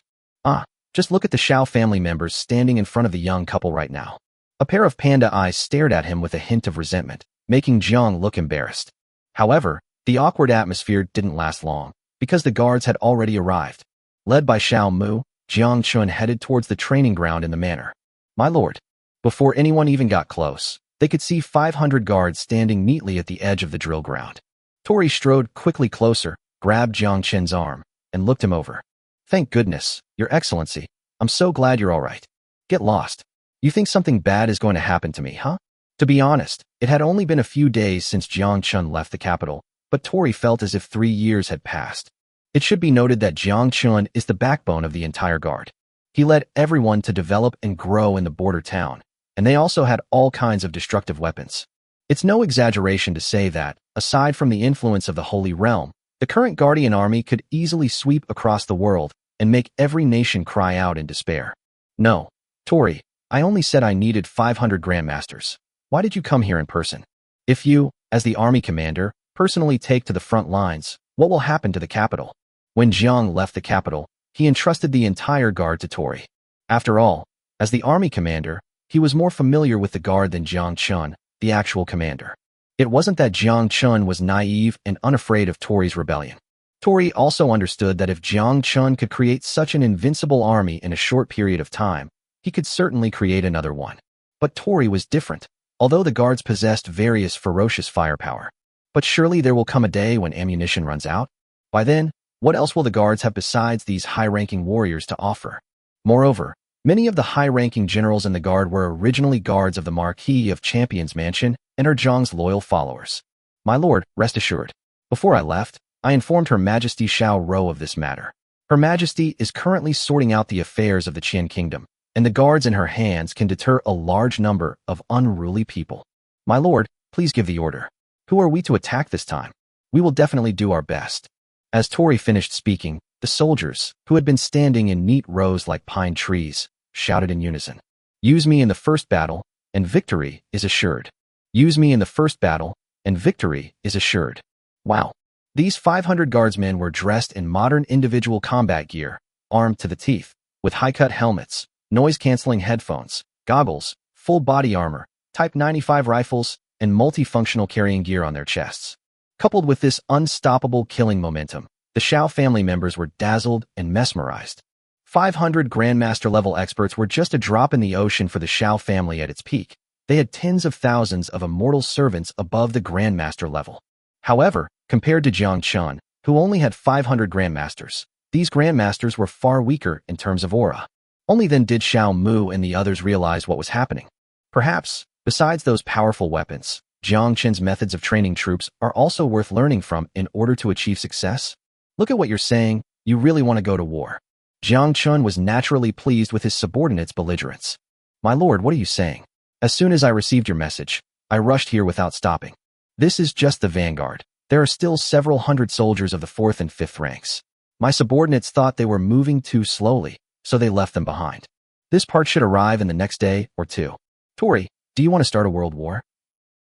Just look at the Xiao family members standing in front of the young couple right now. A pair of panda eyes stared at him with a hint of resentment, making Jiang look embarrassed. However, the awkward atmosphere didn't last long, because the guards had already arrived. Led by Xiao Mu, Jiang Chen headed towards the training ground in the manor. My lord. Before anyone even got close, they could see 500 guards standing neatly at the edge of the drill ground. Tori strode quickly closer, grabbed Jiang Chen's arm, and looked him over. Thank goodness, Your Excellency. I'm so glad you're all right. Get lost. You think something bad is going to happen to me, huh? To be honest, it had only been a few days since Jiang Chen left the capital, but Tori felt as if 3 years had passed. It should be noted that Jiang Chen is the backbone of the entire guard. He led everyone to develop and grow in the border town, and they also had all kinds of destructive weapons. It's no exaggeration to say that, aside from the influence of the Holy Realm, the current Guardian army could easily sweep across the world and make every nation cry out in despair. No, Tori, I only said I needed 500 grandmasters. Why did you come here in person? If you, as the army commander, personally take to the front lines, what will happen to the capital? When Jiang left the capital, he entrusted the entire guard to Tori. After all, as the army commander, he was more familiar with the guard than Jiang Chen, the actual commander. It wasn't that Jiang Chen was naive and unafraid of Tori's rebellion. Tori also understood that if Jiang Chen could create such an invincible army in a short period of time, he could certainly create another one. But Tori was different, although the guards possessed various ferocious firepower. But surely there will come a day when ammunition runs out? By then, what else will the guards have besides these high-ranking warriors to offer? Moreover, many of the high-ranking generals in the guard were originally guards of the Marquis of Champion's mansion and are Jiang's loyal followers. My lord, rest assured. Before I left, I informed Her Majesty Xiao Rou of this matter. Her Majesty is currently sorting out the affairs of the Qian kingdom, and the guards in her hands can deter a large number of unruly people. My lord, please give the order. Who are we to attack this time? We will definitely do our best. As Tori finished speaking, the soldiers, who had been standing in neat rows like pine trees, shouted in unison. Use me in the first battle, and victory is assured. Use me in the first battle, and victory is assured. Wow. These 500 guardsmen were dressed in modern individual combat gear, armed to the teeth, with high-cut helmets, noise-canceling headphones, goggles, full body armor, Type 95 rifles, and multifunctional carrying gear on their chests. Coupled with this unstoppable killing momentum, the Xiao family members were dazzled and mesmerized. 500 Grandmaster-level experts were just a drop in the ocean for the Xiao family at its peak. They had tens of thousands of immortal servants above the Grandmaster level. However, compared to Jiang Chen, who only had 500 Grandmasters, these Grandmasters were far weaker in terms of aura. Only then did Xiao Mu and the others realize what was happening. Perhaps, besides those powerful weapons, Jiang Chen's methods of training troops are also worth learning from in order to achieve success. Look at what you're saying, you really want to go to war. Jiang Chen was naturally pleased with his subordinates' belligerence. My lord, what are you saying? As soon as I received your message, I rushed here without stopping. This is just the vanguard. There are still several hundred soldiers of the 4th and 5th ranks. My subordinates thought they were moving too slowly, so they left them behind. This part should arrive in the next day or two. Tori, do you want to start a world war?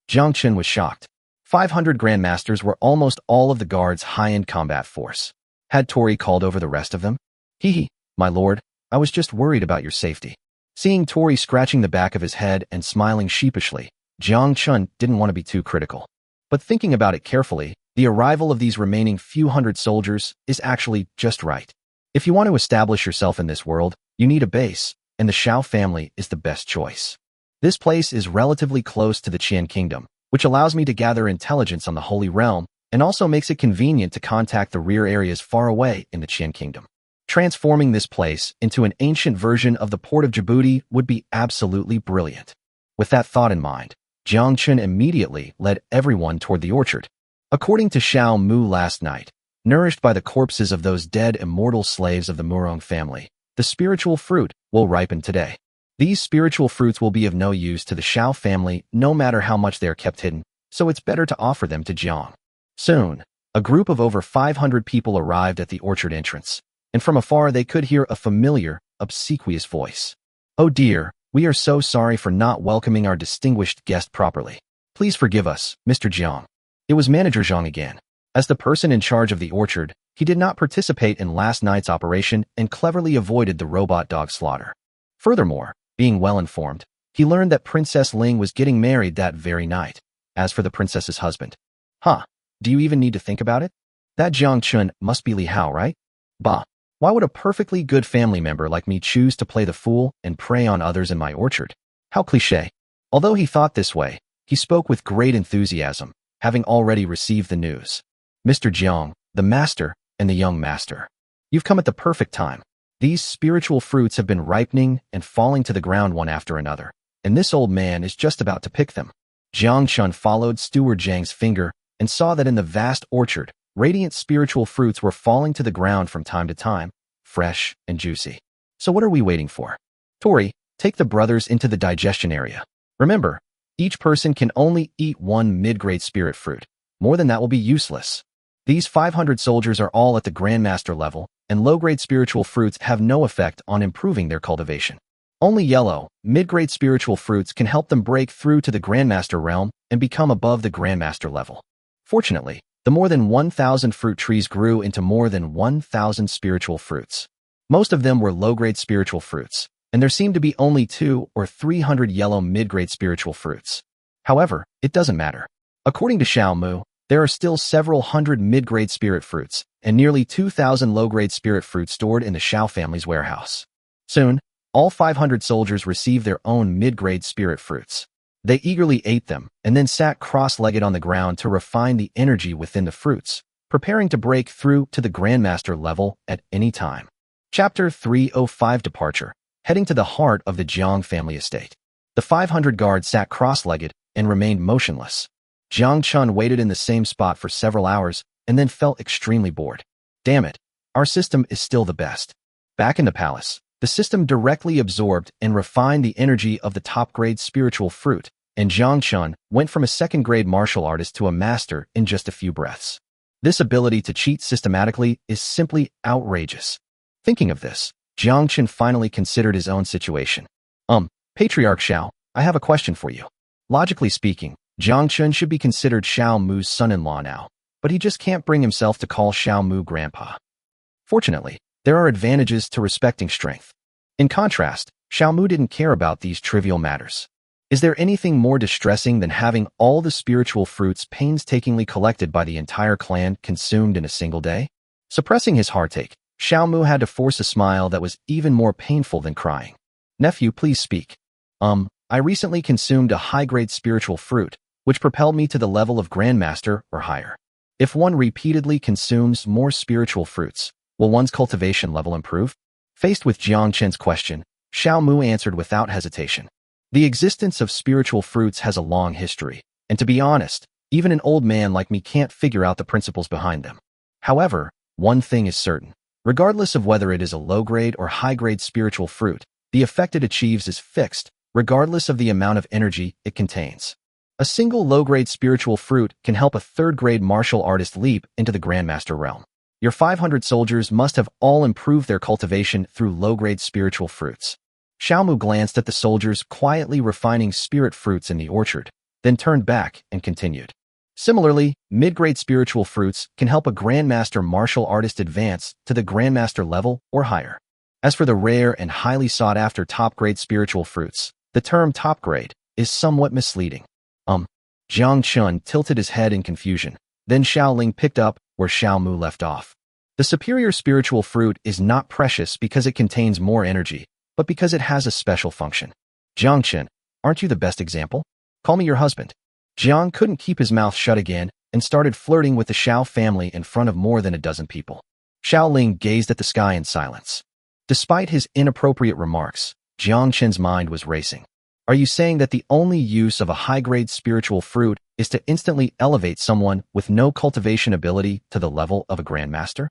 Jiang Chen was shocked. 500 Grandmasters were almost all of the guard's high-end combat force. Had Tori called over the rest of them? Hee, my lord, I was just worried about your safety. Seeing Tori scratching the back of his head and smiling sheepishly, Jiang Chen didn't want to be too critical. But thinking about it carefully, the arrival of these remaining few hundred soldiers is actually just right. If you want to establish yourself in this world, you need a base, and the Xiao family is the best choice. This place is relatively close to the Qian kingdom, which allows me to gather intelligence on the Holy Realm and also makes it convenient to contact the rear areas far away in the Qian kingdom. Transforming this place into an ancient version of the port of Djibouti would be absolutely brilliant. With that thought in mind, Jiang Chen immediately led everyone toward the orchard. According to Xiao Mu last night, nourished by the corpses of those dead immortal slaves of the Murong family, the spiritual fruit will ripen today. These spiritual fruits will be of no use to the Xiao family no matter how much they are kept hidden, so it's better to offer them to Jiang. Soon, a group of over 500 people arrived at the orchard entrance, and from afar they could hear a familiar, obsequious voice. Oh dear, we are so sorry for not welcoming our distinguished guest properly. Please forgive us, Mr. Jiang. It was Manager Zhang again. As the person in charge of the orchard, he did not participate in last night's operation and cleverly avoided the robot dog slaughter. Furthermore, being well informed, he learned that Princess Ling was getting married that very night. As for the princess's husband, do you even need to think about it? That Jiang Chen must be Li Hao, right? Bah, why would a perfectly good family member like me choose to play the fool and prey on others in my orchard? How cliché. Although he thought this way, he spoke with great enthusiasm, having already received the news. Mr. Jiang, the master, and the young master. You've come at the perfect time. These spiritual fruits have been ripening and falling to the ground one after another, and this old man is just about to pick them. Jiang Chen followed Steward Zhang's finger and saw that in the vast orchard, radiant spiritual fruits were falling to the ground from time to time, fresh and juicy. So what are we waiting for? Tori, take the brothers into the digestion area. Remember, each person can only eat one mid-grade spirit fruit. More than that will be useless. These 500 soldiers are all at the Grandmaster level, and low-grade spiritual fruits have no effect on improving their cultivation. Only yellow, mid-grade spiritual fruits can help them break through to the Grandmaster realm and become above the Grandmaster level. Fortunately, the more than 1,000 fruit trees grew into more than 1,000 spiritual fruits. Most of them were low-grade spiritual fruits, and there seemed to be only 200 or 300 yellow mid-grade spiritual fruits. However, it doesn't matter. According to Xiao, there are still several hundred mid-grade spirit fruits and nearly 2,000 low-grade spirit fruits stored in the Xiao family's warehouse. Soon, all 500 soldiers received their own mid-grade spirit fruits. They eagerly ate them and then sat cross-legged on the ground to refine the energy within the fruits, preparing to break through to the Grandmaster level at any time. Chapter 305 Departure. Heading to the heart of the Jiang family estate. The 500 guards sat cross-legged and remained motionless. Jiang Chen waited in the same spot for several hours and then felt extremely bored. Damn it, our system is still the best. Back in the palace, the system directly absorbed and refined the energy of the top-grade spiritual fruit, and Jiang Chen went from a second-grade martial artist to a master in just a few breaths. This ability to cheat systematically is simply outrageous. Thinking of this, Jiang Chen finally considered his own situation. Patriarch Xiao, I have a question for you. Logically speaking, Jiang Chen should be considered Xiao Mu's son-in-law now, but he just can't bring himself to call Xiao Mu grandpa. Fortunately, there are advantages to respecting strength. In contrast, Xiao Mu didn't care about these trivial matters. Is there anything more distressing than having all the spiritual fruits painstakingly collected by the entire clan consumed in a single day? Suppressing his heartache, Xiao Mu had to force a smile that was even more painful than crying. Nephew, please speak. I recently consumed a high-grade spiritual fruit, which propelled me to the level of Grandmaster or higher. If one repeatedly consumes more spiritual fruits, will one's cultivation level improve? Faced with Jiang Chen's question, Xiao Mu answered without hesitation. The existence of spiritual fruits has a long history, and to be honest, even an old man like me can't figure out the principles behind them. However, one thing is certain. Regardless of whether it is a low-grade or high-grade spiritual fruit, the effect it achieves is fixed, regardless of the amount of energy it contains. A single low-grade spiritual fruit can help a third-grade martial artist leap into the Grandmaster realm. Your 500 soldiers must have all improved their cultivation through low-grade spiritual fruits. Xiao Mu glanced at the soldiers quietly refining spirit fruits in the orchard, then turned back and continued. Similarly, mid-grade spiritual fruits can help a Grandmaster martial artist advance to the Grandmaster level or higher. As for the rare and highly sought-after top-grade spiritual fruits, the term top-grade is somewhat misleading. Jiang Chen tilted his head in confusion. Then Xiaoling picked up where Xiao Mu left off. The superior spiritual fruit is not precious because it contains more energy, but because it has a special function. Jiang Chen, aren't you the best example? Call me your husband. Jiang couldn't keep his mouth shut again and started flirting with the Xiao family in front of more than a dozen people. Xiaoling gazed at the sky in silence. Despite his inappropriate remarks, Jiang Chen's mind was racing. Are you saying that the only use of a high-grade spiritual fruit is to instantly elevate someone with no cultivation ability to the level of a Grandmaster?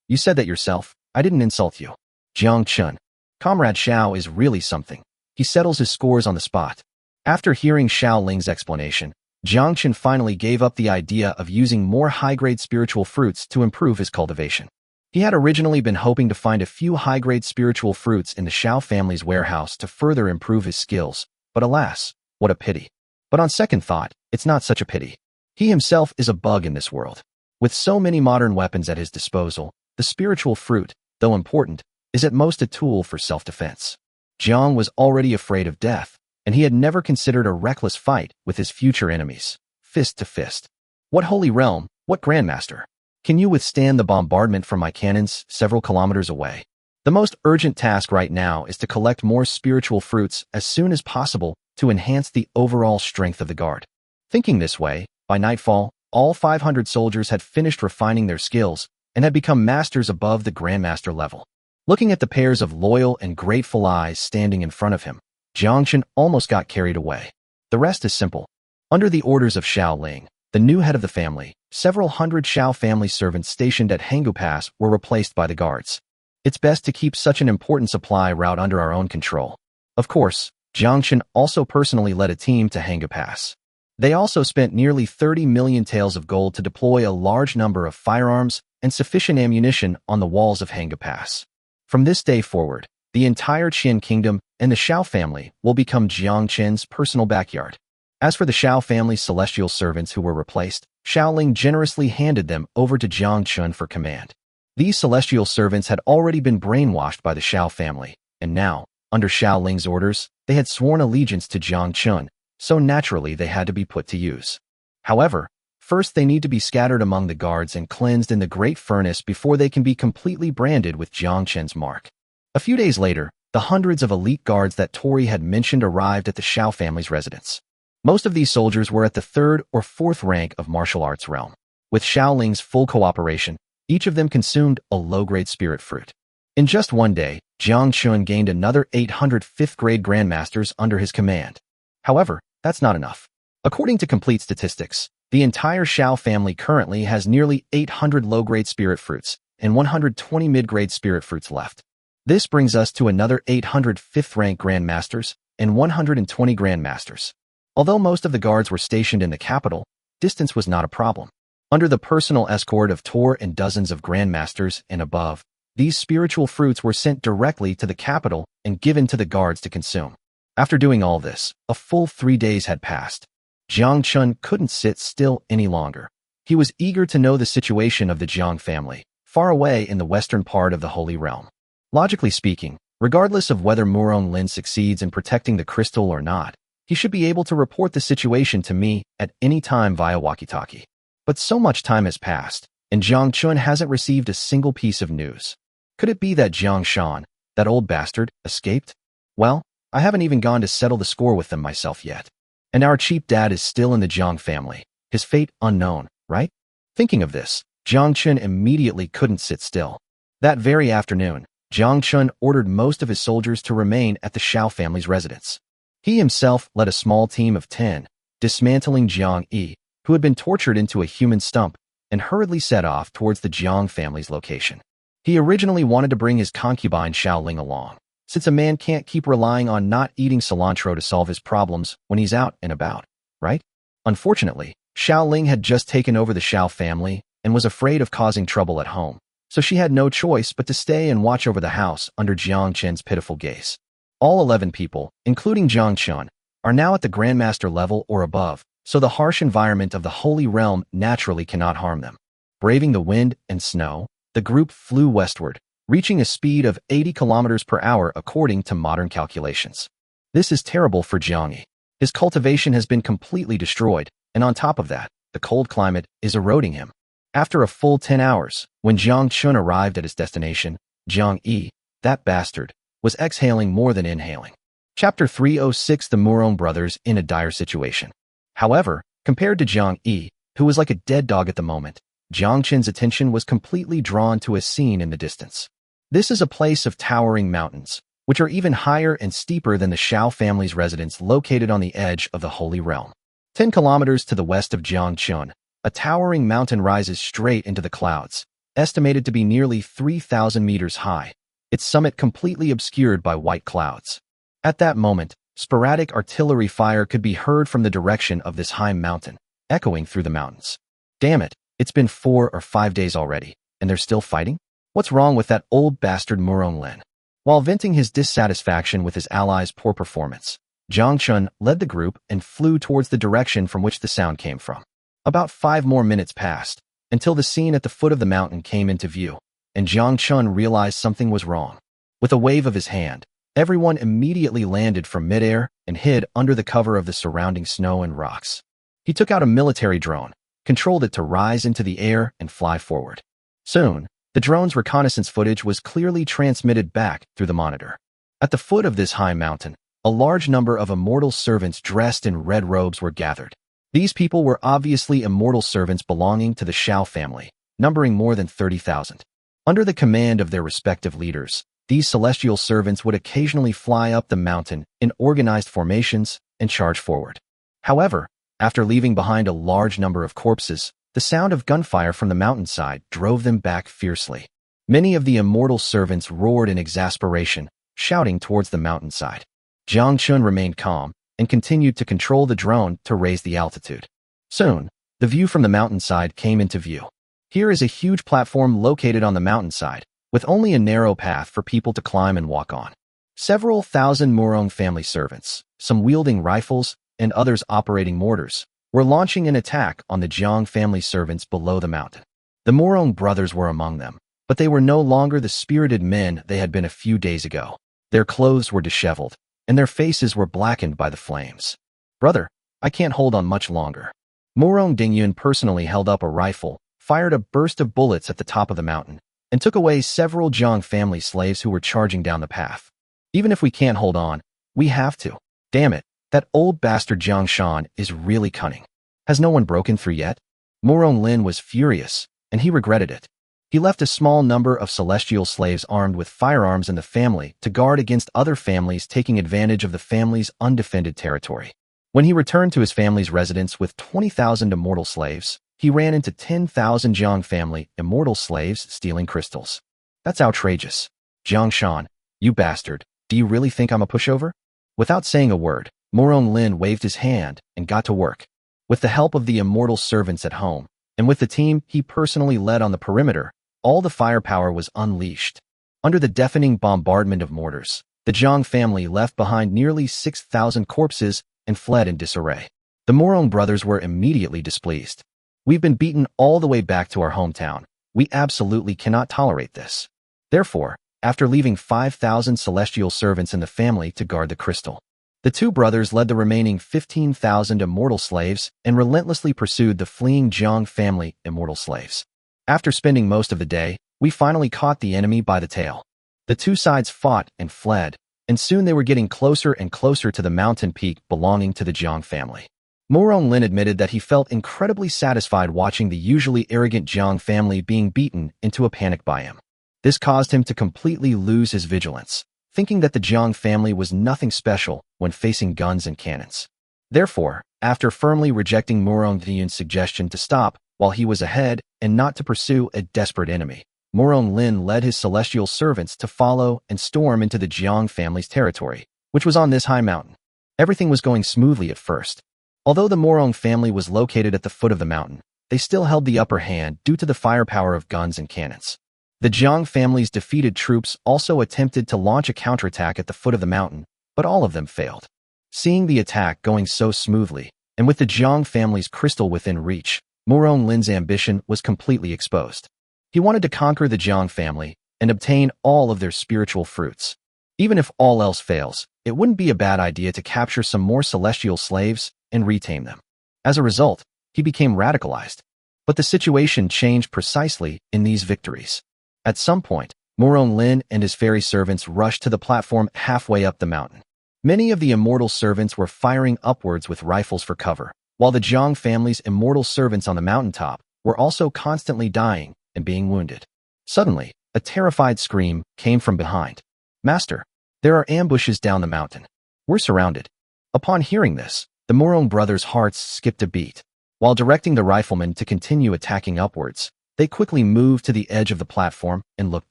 You said that yourself. I didn't insult you. Jiang Chen. Comrade Xiao is really something. He settles his scores on the spot. After hearing Xiaoling's explanation, Jiang Chen finally gave up the idea of using more high-grade spiritual fruits to improve his cultivation. He had originally been hoping to find a few high-grade spiritual fruits in the Xiao family's warehouse to further improve his skills, but alas, what a pity. But on second thought, it's not such a pity. He himself is a bug in this world. With so many modern weapons at his disposal, the spiritual fruit, though important, is at most a tool for self-defense. Jiang was already afraid of death, and he had never considered a reckless fight with his future enemies, fist to fist. What holy realm, what Grandmaster? Can you withstand the bombardment from my cannons several kilometers away? The most urgent task right now is to collect more spiritual fruits as soon as possible to enhance the overall strength of the guard. Thinking this way, by nightfall, all 500 soldiers had finished refining their skills and had become masters above the Grandmaster level. Looking at the pairs of loyal and grateful eyes standing in front of him, Jiang Chen almost got carried away. The rest is simple. Under the orders of Xiaoling, the new head of the family, several hundred Xiao family servants stationed at Hanggu Pass were replaced by the guards. It's best to keep such an important supply route under our own control. Of course, Jiang Chen also personally led a team to Hanggu Pass. They also spent nearly 30 million taels of gold to deploy a large number of firearms and sufficient ammunition on the walls of Hanggu Pass. From this day forward, the entire Qian kingdom and the Xiao family will become Jiang Chen's personal backyard. As for the Xiao family's celestial servants who were replaced, Xiaoling generously handed them over to Jiang Chen for command. These celestial servants had already been brainwashed by the Xiao family, and now, under Xiaoling's orders, they had sworn allegiance to Jiang Chen, so naturally they had to be put to use. However, first they need to be scattered among the guards and cleansed in the great furnace before they can be completely branded with Jiang Chen's mark. A few days later, the hundreds of elite guards that Tori had mentioned arrived at the Xiao family's residence. Most of these soldiers were at the 3rd or 4th rank of martial arts realm. With Xiaoling's full cooperation, each of them consumed a low-grade spirit fruit. In just one day, Jiang Chen gained another 800 5th-grade grandmasters under his command. However, that's not enough. According to complete statistics, the entire Xiao family currently has nearly 800 low-grade spirit fruits and 120 mid-grade spirit fruits left. This brings us to another 800 5th-rank grandmasters and 120 grandmasters. Although most of the guards were stationed in the capital, distance was not a problem. Under the personal escort of Tor and dozens of grandmasters and above, these spiritual fruits were sent directly to the capital and given to the guards to consume. After doing all this, a full 3 days had passed. Jiang Chen couldn't sit still any longer. He was eager to know the situation of the Jiang family, far away in the western part of the Holy Realm. Logically speaking, regardless of whether Murong Lin succeeds in protecting the crystal or not, he should be able to report the situation to me at any time via walkie-talkie. But so much time has passed, and Jiang Chen hasn't received a single piece of news. Could it be that Jiang Shan, that old bastard, escaped? Well, I haven't even gone to settle the score with them myself yet. And our cheap dad is still in the Jiang family, his fate unknown, right? Thinking of this, Jiang Chen immediately couldn't sit still. That very afternoon, Jiang Chen ordered most of his soldiers to remain at the Xiao family's residence. He himself led a small team of 10, dismantling Jiang Yi, who had been tortured into a human stump, and hurriedly set off towards the Jiang family's location. He originally wanted to bring his concubine Xiaoling along, since a man can't keep relying on not eating cilantro to solve his problems when he's out and about, right? Unfortunately, Xiaoling had just taken over the Xiao family and was afraid of causing trouble at home, so she had no choice but to stay and watch over the house under Jiang Chen's pitiful gaze. All 11 people, including Jiang Chen, are now at the Grandmaster level or above, so the harsh environment of the Holy Realm naturally cannot harm them. Braving the wind and snow, the group flew westward, reaching a speed of 80 kilometers per hour according to modern calculations. This is terrible for Jiang Yi. His cultivation has been completely destroyed, and on top of that, the cold climate is eroding him. After a full 10 hours, when Jiang Chen arrived at his destination, Jiang Yi, that bastard, was exhaling more than inhaling. Chapter 306: The Murong brothers in a dire situation. However, compared to Jiang Yi, who was like a dead dog at the moment, Jiang Chen's attention was completely drawn to a scene in the distance. This is a place of towering mountains, which are even higher and steeper than the Xiao family's residence located on the edge of the Holy Realm. 10 kilometers to the west of Jiang Chen, a towering mountain rises straight into the clouds, estimated to be nearly 3,000 meters high, its summit completely obscured by white clouds. At that moment, sporadic artillery fire could be heard from the direction of this high mountain, echoing through the mountains. Damn it, it's been 4 or 5 days already, and they're still fighting? What's wrong with that old bastard Murong Lin? While venting his dissatisfaction with his allies' poor performance, Jiang Chen led the group and flew towards the direction from which the sound came from. About 5 more minutes passed, until the scene at the foot of the mountain came into view, and Jiang Chen realized something was wrong. With a wave of his hand, everyone immediately landed from midair and hid under the cover of the surrounding snow and rocks. He took out a military drone, controlled it to rise into the air and fly forward. Soon, the drone's reconnaissance footage was clearly transmitted back through the monitor. At the foot of this high mountain, a large number of immortal servants dressed in red robes were gathered. These people were obviously immortal servants belonging to the Xiao family, numbering more than 30,000. Under the command of their respective leaders, these celestial servants would occasionally fly up the mountain in organized formations and charge forward. However, after leaving behind a large number of corpses, the sound of gunfire from the mountainside drove them back fiercely. Many of the immortal servants roared in exasperation, shouting towards the mountainside. Jiang Chen remained calm and continued to control the drone to raise the altitude. Soon, the view from the mountainside came into view. Here is a huge platform located on the mountainside, with only a narrow path for people to climb and walk on. Several thousand Murong family servants, some wielding rifles and others operating mortars, were launching an attack on the Jiang family servants below the mountain. The Murong brothers were among them, but they were no longer the spirited men they had been a few days ago. Their clothes were disheveled, and their faces were blackened by the flames. "Brother, I can't hold on much longer." Murong Dengyun personally held up a rifle, fired a burst of bullets at the top of the mountain, and took away several Jiang family slaves who were charging down the path. "Even if we can't hold on, we have to. Damn it, that old bastard Jiang Chen is really cunning. Has no one broken through yet?" Murong Lin was furious, and he regretted it. He left a small number of celestial slaves armed with firearms in the family to guard against other families taking advantage of the family's undefended territory. When he returned to his family's residence with 20,000 immortal slaves, he ran into 10,000 Jiang family immortal slaves stealing crystals. "That's outrageous. Jiang Chen, you bastard, do you really think I'm a pushover?" Without saying a word, Murong Lin waved his hand and got to work. With the help of the immortal servants at home, and with the team he personally led on the perimeter, all the firepower was unleashed. Under the deafening bombardment of mortars, the Jiang family left behind nearly 6,000 corpses and fled in disarray. The Murong brothers were immediately displeased. "We've been beaten all the way back to our hometown. We absolutely cannot tolerate this." Therefore, after leaving 5,000 celestial servants in the family to guard the crystal, the two brothers led the remaining 15,000 immortal slaves and relentlessly pursued the fleeing Jiang family immortal slaves. After spending most of the day, we finally caught the enemy by the tail. The two sides fought and fled, and soon they were getting closer and closer to the mountain peak belonging to the Jiang family. Murong Lin admitted that he felt incredibly satisfied watching the usually arrogant Jiang family being beaten into a panic by him. This caused him to completely lose his vigilance, thinking that the Jiang family was nothing special when facing guns and cannons. Therefore, after firmly rejecting Murong Dengyun's suggestion to stop while he was ahead and not to pursue a desperate enemy, Murong Lin led his celestial servants to follow and storm into the Jiang family's territory, which was on this high mountain. Everything was going smoothly at first. Although the Murong family was located at the foot of the mountain, they still held the upper hand due to the firepower of guns and cannons. The Jiang family's defeated troops also attempted to launch a counterattack at the foot of the mountain, but all of them failed. Seeing the attack going so smoothly, and with the Jiang family's crystal within reach, Murong Lin's ambition was completely exposed. He wanted to conquer the Jiang family and obtain all of their spiritual fruits. Even if all else fails, it wouldn't be a bad idea to capture some more celestial slaves and retame them. As a result, he became radicalized. But the situation changed precisely in these victories. At some point, Murong Lin and his fairy servants rushed to the platform halfway up the mountain. Many of the immortal servants were firing upwards with rifles for cover, while the Jiang family's immortal servants on the mountaintop were also constantly dying and being wounded. Suddenly, a terrified scream came from behind. "Master, there are ambushes down the mountain. We're surrounded." Upon hearing this, the Murong brothers' hearts skipped a beat. While directing the riflemen to continue attacking upwards, they quickly moved to the edge of the platform and looked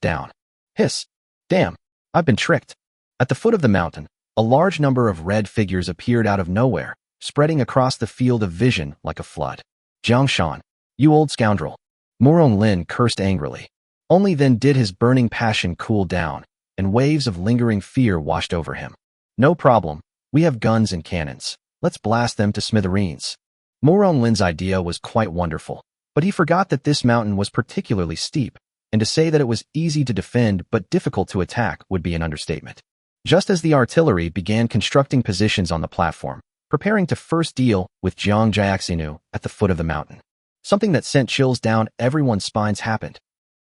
down. Hiss! Damn, I've been tricked. At the foot of the mountain, a large number of red figures appeared out of nowhere, spreading across the field of vision like a flood. "Jiang Chen, you old scoundrel." Murong Lin cursed angrily. Only then did his burning passion cool down, and waves of lingering fear washed over him. "No problem. We have guns and cannons. Let's blast them to smithereens." Murong Lin's idea was quite wonderful, but he forgot that this mountain was particularly steep, and to say that it was easy to defend but difficult to attack would be an understatement. Just as the artillery began constructing positions on the platform, preparing to first deal with Jiang Jiaxinu at the foot of the mountain, something that sent chills down everyone's spines happened.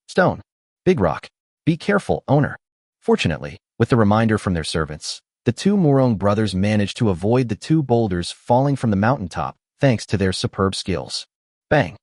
"Stone. Big rock. Be careful, owner." Fortunately, with the reminder from their servants, the two Murong brothers managed to avoid the two boulders falling from the mountaintop thanks to their superb skills. Bang!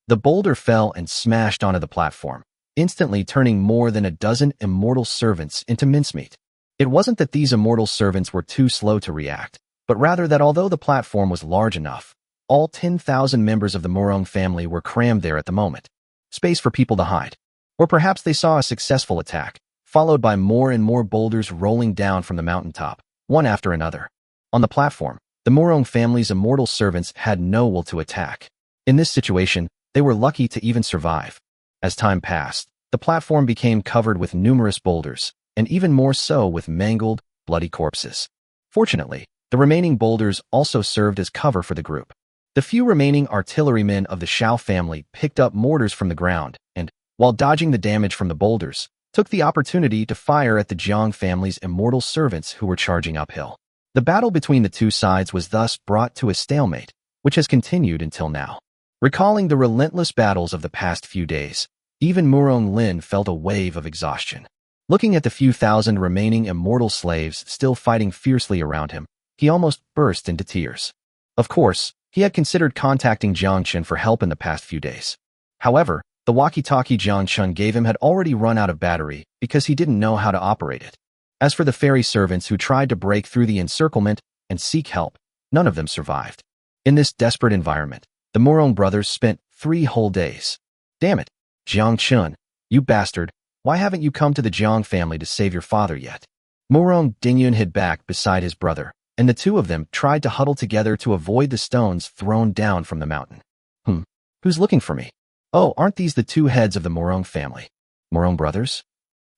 The boulder fell and smashed onto the platform, instantly turning more than a dozen immortal servants into mincemeat. It wasn't that these immortal servants were too slow to react, but rather that although the platform was large enough, all 10,000 members of the Murong family were crammed there at the moment. Space for people to hide. Or perhaps they saw a successful attack, followed by more and more boulders rolling down from the mountaintop, one after another. On the platform, the Murong family's immortal servants had no will to attack. In this situation, they were lucky to even survive. As time passed, the platform became covered with numerous boulders, and even more so with mangled, bloody corpses. Fortunately, The remaining boulders also served as cover for the group. The few remaining artillerymen of the Xiao family picked up mortars from the ground and, while dodging the damage from the boulders, took the opportunity to fire at the Jiang family's immortal servants who were charging uphill. The battle between the two sides was thus brought to a stalemate, which has continued until now. Recalling the relentless battles of the past few days, even Murong Lin felt a wave of exhaustion. Looking at the few thousand remaining immortal slaves still fighting fiercely around him, he almost burst into tears. Of course, he had considered contacting Jiang Chen for help in the past few days. However, the walkie-talkie Jiang Chen gave him had already run out of battery because he didn't know how to operate it. As for the ferry servants who tried to break through the encirclement and seek help, none of them survived. In this desperate environment, the Murong brothers spent 3 whole days. Damn it, Jiang Chen, you bastard, why haven't you come to the Jiang family to save your father yet? Murong Dengyun hid back beside his brother, and the two of them tried to huddle together to avoid the stones thrown down from the mountain. Who's looking for me? Oh, aren't these the 2 heads of the Murong family? Murong brothers?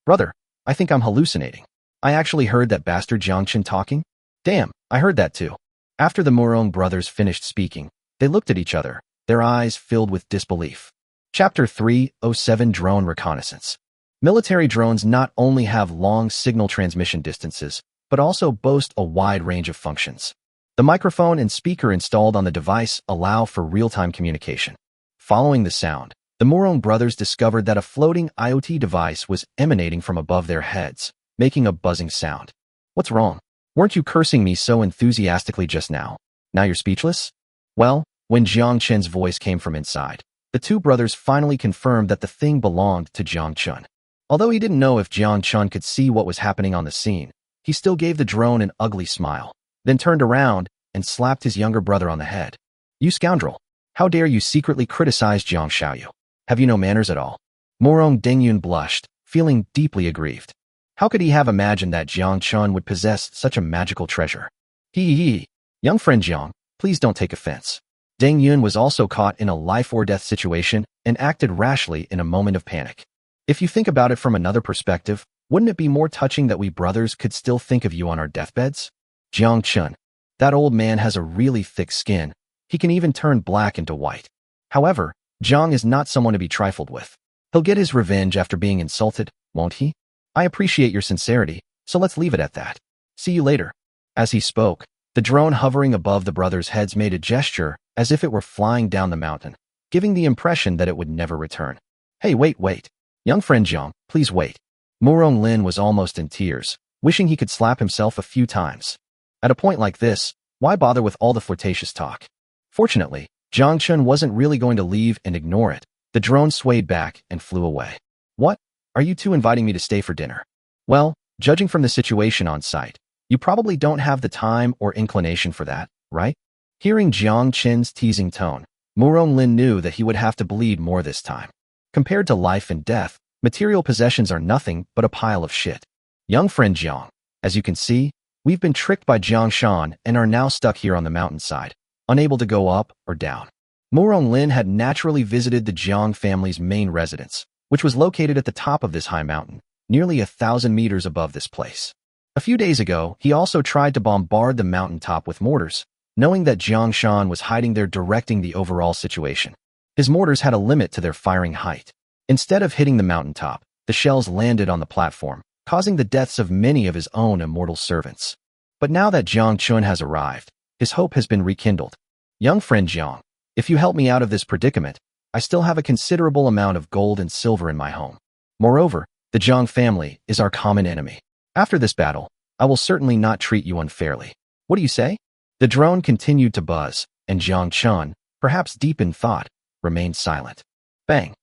Brother, I think I'm hallucinating. I actually heard that bastard Jiang Chen talking. Damn, I heard that too. After the Murong brothers finished speaking, they looked at each other, their eyes filled with disbelief. Chapter 307 Drone Reconnaissance. Military drones not only have long signal transmission distances, but also boast a wide range of functions. The microphone and speaker installed on the device allow for real-time communication. Following the sound, the Murong brothers discovered that a floating IoT device was emanating from above their heads, making a buzzing sound. What's wrong? Weren't you cursing me so enthusiastically just now? Now you're speechless? Well, when Jiang Chen's voice came from inside, the 2 brothers finally confirmed that the thing belonged to Jiang Chen. Although he didn't know if Jiang Chen could see what was happening on the scene, he still gave the drone an ugly smile, then turned around and slapped his younger brother on the head. You scoundrel! How dare you secretly criticize Jiang Xiao? Have you no manners at all? Murong Dengyun blushed, feeling deeply aggrieved. How could he have imagined that Jiang Chen would possess such a magical treasure? Young friend Jiang, please don't take offense. Dengyun was also caught in a life-or-death situation and acted rashly in a moment of panic. If you think about it from another perspective, wouldn't it be more touching that we brothers could still think of you on our deathbeds? Jiang Chen, that old man has a really thick skin. He can even turn black into white. However, Jiang is not someone to be trifled with. He'll get his revenge after being insulted, won't he? I appreciate your sincerity, so let's leave it at that. See you later. As he spoke, the drone hovering above the brothers' heads made a gesture as if it were flying down the mountain, giving the impression that it would never return. Hey, wait. Young friend Jiang, please wait. Murong Lin was almost in tears, wishing he could slap himself a few times. At a point like this, why bother with all the flirtatious talk? Fortunately, Jiang Chen wasn't really going to leave and ignore it. The drone swayed back and flew away. What? Are you 2 inviting me to stay for dinner? Well, judging from the situation on site, you probably don't have the time or inclination for that, right? Hearing Jiang Chen's teasing tone, Murong Lin knew that he would have to bleed more this time. Compared to life and death, material possessions are nothing but a pile of shit. Young friend Jiang, as you can see, we've been tricked by Jiang Shan and are now stuck here on the mountainside, unable to go up or down. Murong Lin had naturally visited the Jiang family's main residence, which was located at the top of this high mountain, nearly 1,000 meters above this place. A few days ago, he also tried to bombard the mountaintop with mortars, knowing that Jiang Shan was hiding there directing the overall situation. His mortars had a limit to their firing height. Instead of hitting the mountaintop, the shells landed on the platform, causing the deaths of many of his own immortal servants. But now that Jiang Chen has arrived, his hope has been rekindled. Young friend Jiang, if you help me out of this predicament, I still have a considerable amount of gold and silver in my home. Moreover, the Jiang family is our common enemy. After this battle, I will certainly not treat you unfairly. What do you say? The drone continued to buzz, and Jiang Chen, perhaps deep in thought, remained silent. Bang!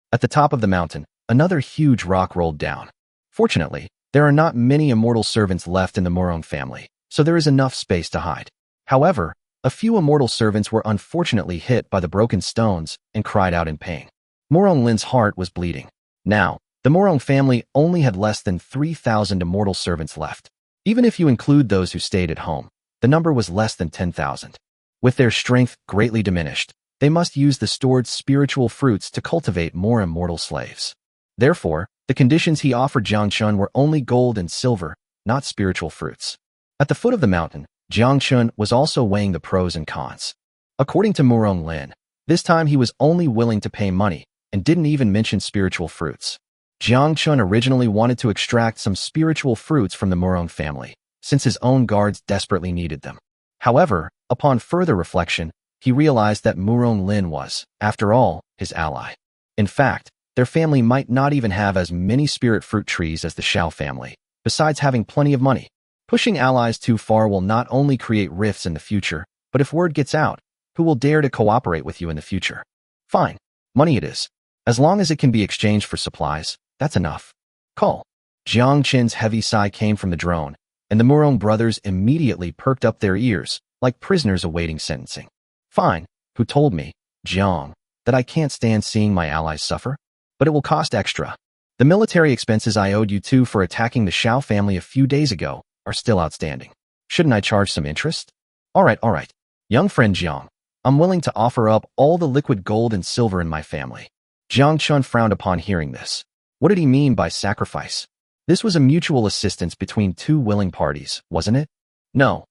At the top of the mountain, another huge rock rolled down. Fortunately, there are not many immortal servants left in the Murong family, so there is enough space to hide. However, a few immortal servants were unfortunately hit by the broken stones and cried out in pain. Murong Lin's heart was bleeding. Now, the Murong family only had less than 3,000 immortal servants left. Even if you include those who stayed at home, the number was less than 10,000. With their strength greatly diminished, they must use the stored spiritual fruits to cultivate more immortal slaves. Therefore, the conditions he offered Jiang Chen were only gold and silver, not spiritual fruits. At the foot of the mountain, Jiang Chen was also weighing the pros and cons. According to Murong Lin, this time he was only willing to pay money and didn't even mention spiritual fruits. Jiang Chen originally wanted to extract some spiritual fruits from the Murong family, since his own guards desperately needed them. However, upon further reflection, he realized that Murong Lin was, after all, his ally. In fact, their family might not even have as many spirit fruit trees as the Xiao family, besides having plenty of money. Pushing allies too far will not only create rifts in the future, but if word gets out, who will dare to cooperate with you in the future? Fine, money it is. As long as it can be exchanged for supplies, that's enough. Call. Jiang Chen's heavy sigh came from the drone, and the Murong brothers immediately perked up their ears, like prisoners awaiting sentencing. Fine, who told me, Jiang, that I can't stand seeing my allies suffer? But it will cost extra. The military expenses I owed you two for attacking the Xiao family a few days ago are still outstanding. Shouldn't I charge some interest? All right. Young friend Jiang, I'm willing to offer up all the liquid gold and silver in my family. Jiang Chen frowned upon hearing this. What did he mean by sacrifice? This was a mutual assistance between two willing parties, wasn't it? No.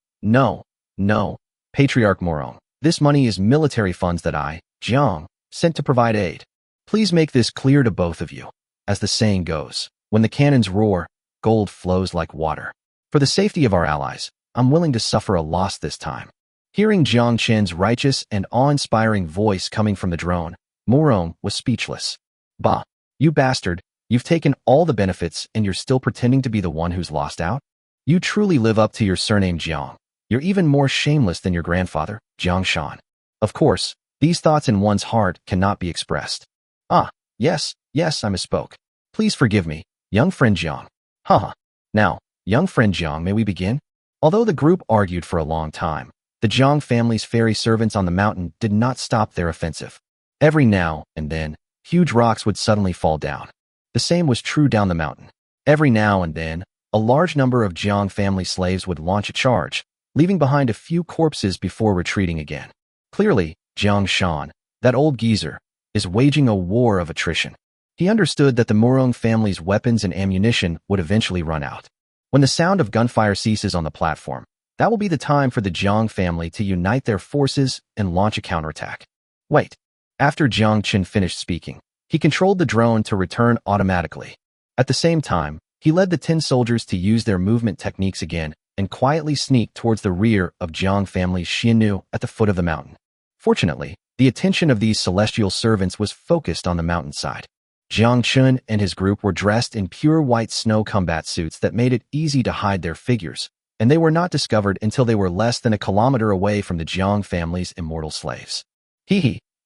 Patriarch Murong, this money is military funds that I, Jiang, sent to provide aid. Please make this clear to both of you. As the saying goes, when the cannons roar, gold flows like water. For the safety of our allies, I'm willing to suffer a loss this time. Hearing Jiang Chen's righteous and awe-inspiring voice coming from the drone, Murong was speechless. Bah, you bastard, you've taken all the benefits and you're still pretending to be the one who's lost out? You truly live up to your surname Jiang. You're even more shameless than your grandfather, Jiang Shan. Of course, these thoughts in one's heart cannot be expressed. Ah, yes, I misspoke. Please forgive me, young friend Jiang. Haha. Now, young friend Jiang, may we begin? Although the group argued for a long time, the Jiang family's fairy servants on the mountain did not stop their offensive. Every now and then, huge rocks would suddenly fall down. The same was true down the mountain. Every now and then, a large number of Jiang family slaves would launch a charge, leaving behind a few corpses before retreating again. Clearly, Jiang Shan, that old geezer, is waging a war of attrition. He understood that the Murong family's weapons and ammunition would eventually run out. When the sound of gunfire ceases on the platform, that will be the time for the Jiang family to unite their forces and launch a counterattack. Wait. After Jiang Chen finished speaking, he controlled the drone to return automatically. At the same time, he led the 10 soldiers to use their movement techniques again and quietly sneak towards the rear of Jiang family's Xianu at the foot of the mountain. Fortunately, the attention of these celestial servants was focused on the mountainside. Jiang Chen and his group were dressed in pure white snow combat suits that made it easy to hide their figures, and they were not discovered until they were less than a kilometer away from the Jiang family's immortal slaves.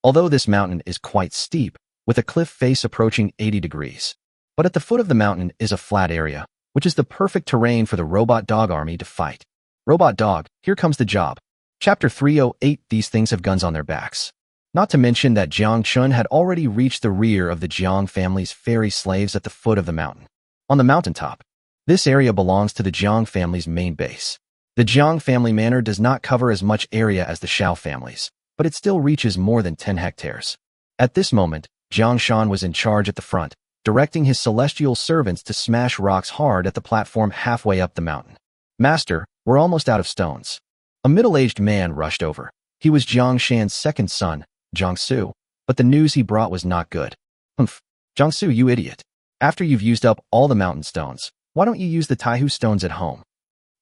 Although this mountain is quite steep, with a cliff face approaching 80 degrees. But at the foot of the mountain is a flat area, which is the perfect terrain for the robot dog army to fight. Robot dog, here comes the job. Chapter 308. These things have guns on their backs. Not to mention that Jiang Chen had already reached the rear of the Jiang family's fairy slaves at the foot of the mountain. On the mountaintop, this area belongs to the Jiang family's main base. The Jiang family manor does not cover as much area as the Xiao family's, but it still reaches more than 10 hectares. At this moment, Jiang Shan was in charge at the front, directing his celestial servants to smash rocks hard at the platform halfway up the mountain. Master, we're almost out of stones. A middle-aged man rushed over. He was Jiang Shan's second son, Jiangsu, but the news he brought was not good. Humph, Jiangsu, you idiot. After you've used up all the mountain stones, why don't you use the Taihu stones at home?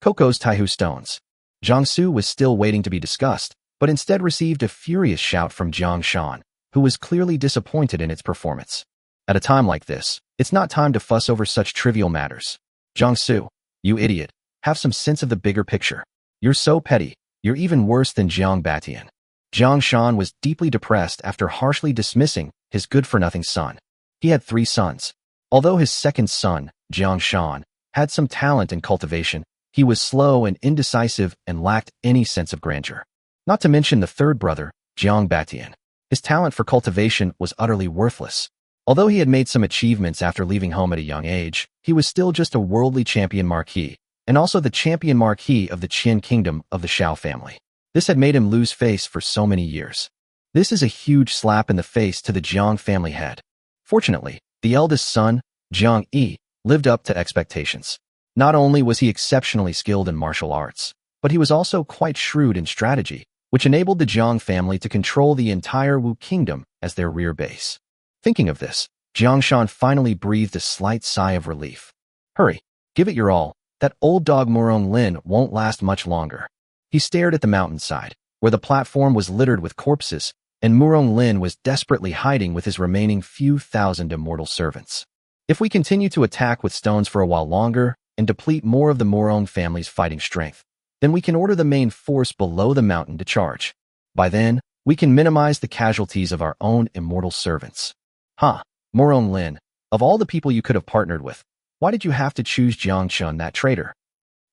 Coco's Taihu stones. Jiangsu was still waiting to be discussed, but instead received a furious shout from Jiang Shan, who was clearly disappointed in its performance. At a time like this, it's not time to fuss over such trivial matters. Jiangsu, you idiot, have some sense of the bigger picture. You're so petty, you're even worse than Jiang Batian. Jiang Shan was deeply depressed after harshly dismissing his good-for-nothing son. He had 3 sons. Although his second son, Jiang Shan, had some talent in cultivation, he was slow and indecisive and lacked any sense of grandeur. Not to mention the third brother, Jiang Batian. His talent for cultivation was utterly worthless. Although he had made some achievements after leaving home at a young age, he was still just a worldly champion marquis, and also the champion marquis of the Qin kingdom of the Xiao family. This had made him lose face for so many years. This is a huge slap in the face to the Jiang family head. Fortunately, the eldest son, Jiang Yi, lived up to expectations. Not only was he exceptionally skilled in martial arts, but he was also quite shrewd in strategy, which enabled the Jiang family to control the entire Wu kingdom as their rear base. Thinking of this, Jiang Shan finally breathed a slight sigh of relief. Hurry, give it your all. That old dog Murong Lin won't last much longer. He stared at the mountainside, where the platform was littered with corpses, and Murong Lin was desperately hiding with his remaining few thousand immortal servants. If we continue to attack with stones for a while longer and deplete more of the Murong family's fighting strength, then we can order the main force below the mountain to charge. By then, we can minimize the casualties of our own immortal servants. Murong Lin, of all the people you could have partnered with, why did you have to choose Jiang Chen, that traitor?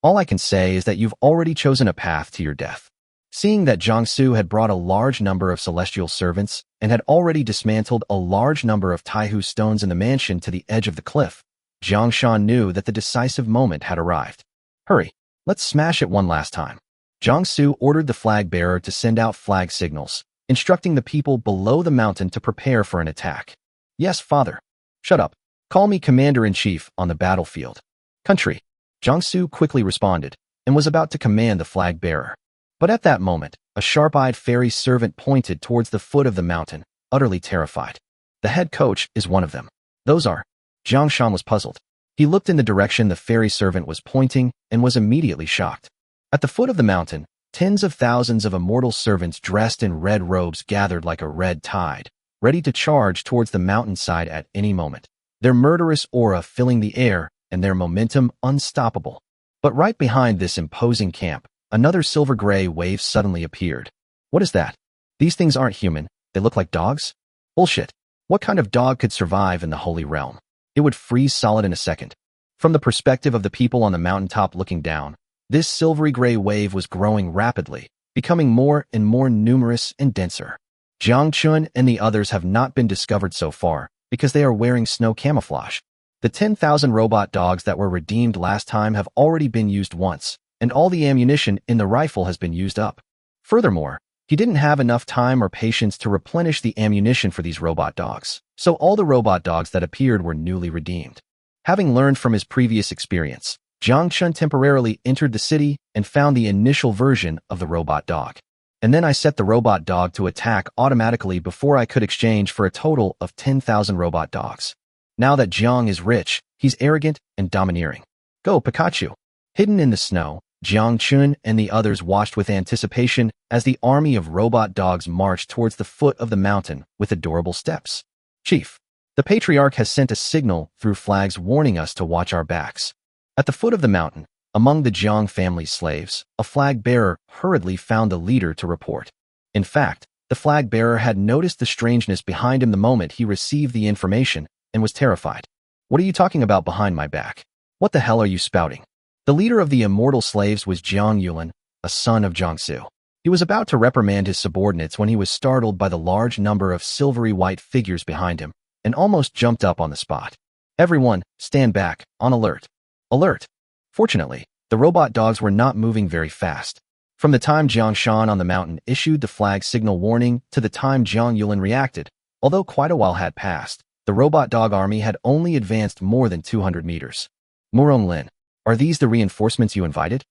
All I can say is that you've already chosen a path to your death. Seeing that Jiangsu had brought a large number of celestial servants and had already dismantled a large number of Taihu stones in the mansion to the edge of the cliff, Jiang Shan knew that the decisive moment had arrived. Hurry, let's smash it one last time. Jiangsu ordered the flag bearer to send out flag signals, instructing the people below the mountain to prepare for an attack. Yes, father. Shut up. Call me commander-in-chief on the battlefield. Country. Jiangsu quickly responded and was about to command the flag bearer. But at that moment, a sharp-eyed fairy servant pointed towards the foot of the mountain, utterly terrified. The head coach is one of them. Those are. Jiang Shan was puzzled. He looked in the direction the fairy servant was pointing and was immediately shocked. At the foot of the mountain, tens of thousands of immortal servants dressed in red robes gathered like a red tide, ready to charge towards the mountainside at any moment, their murderous aura filling the air and their momentum unstoppable. But right behind this imposing camp, another silver-gray wave suddenly appeared. What is that? These things aren't human. They look like dogs? Bullshit. What kind of dog could survive in the Holy Realm? It would freeze solid in a second. From the perspective of the people on the mountaintop looking down, this silvery-gray wave was growing rapidly, becoming more and more numerous and denser. Jiang Chen and the others have not been discovered so far because they are wearing snow camouflage. The 10,000 robot dogs that were redeemed last time have already been used once, and all the ammunition in the rifle has been used up. Furthermore, he didn't have enough time or patience to replenish the ammunition for these robot dogs, so all the robot dogs that appeared were newly redeemed. Having learned from his previous experience, Jiang Chen temporarily entered the city and found the initial version of the robot dog. And then I set the robot dog to attack automatically before I could exchange for a total of 10,000 robot dogs. Now that Jiang is rich, he's arrogant and domineering. Go, Pikachu! Hidden in the snow, Jiang Chen and the others watched with anticipation as the army of robot dogs marched towards the foot of the mountain with adorable steps. Chief, the patriarch has sent a signal through flags warning us to watch our backs. At the foot of the mountain, among the Jiang family's slaves, a flag bearer hurriedly found the leader to report. In fact, the flag bearer had noticed the strangeness behind him the moment he received the information and was terrified. What are you talking about behind my back? What the hell are you spouting? The leader of the immortal slaves was Jiang Yulan, a son of Jiangsu. He was about to reprimand his subordinates when he was startled by the large number of silvery white figures behind him and almost jumped up on the spot. Everyone, stand back, on alert. Alert! Fortunately, the robot dogs were not moving very fast. From the time Jiang Shan on the mountain issued the flag signal warning to the time Jiang Yulan reacted, although quite a while had passed, the robot dog army had only advanced more than 200 meters. Murong Lin, are these the reinforcements you invited?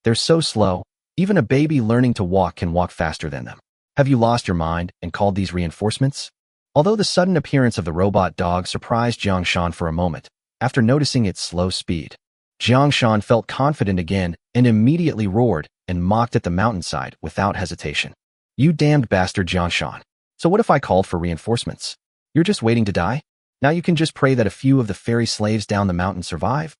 They're so slow, even a baby learning to walk can walk faster than them. Have you lost your mind and called these reinforcements? Although the sudden appearance of the robot dog surprised Jiang Shan for a moment, after noticing its slow speed, Jiang Shan felt confident again and immediately roared and mocked at the mountainside without hesitation. You damned bastard, Jiang Shan. So what if I called for reinforcements? You're just waiting to die? Now you can just pray that a few of the fairy slaves down the mountain survive?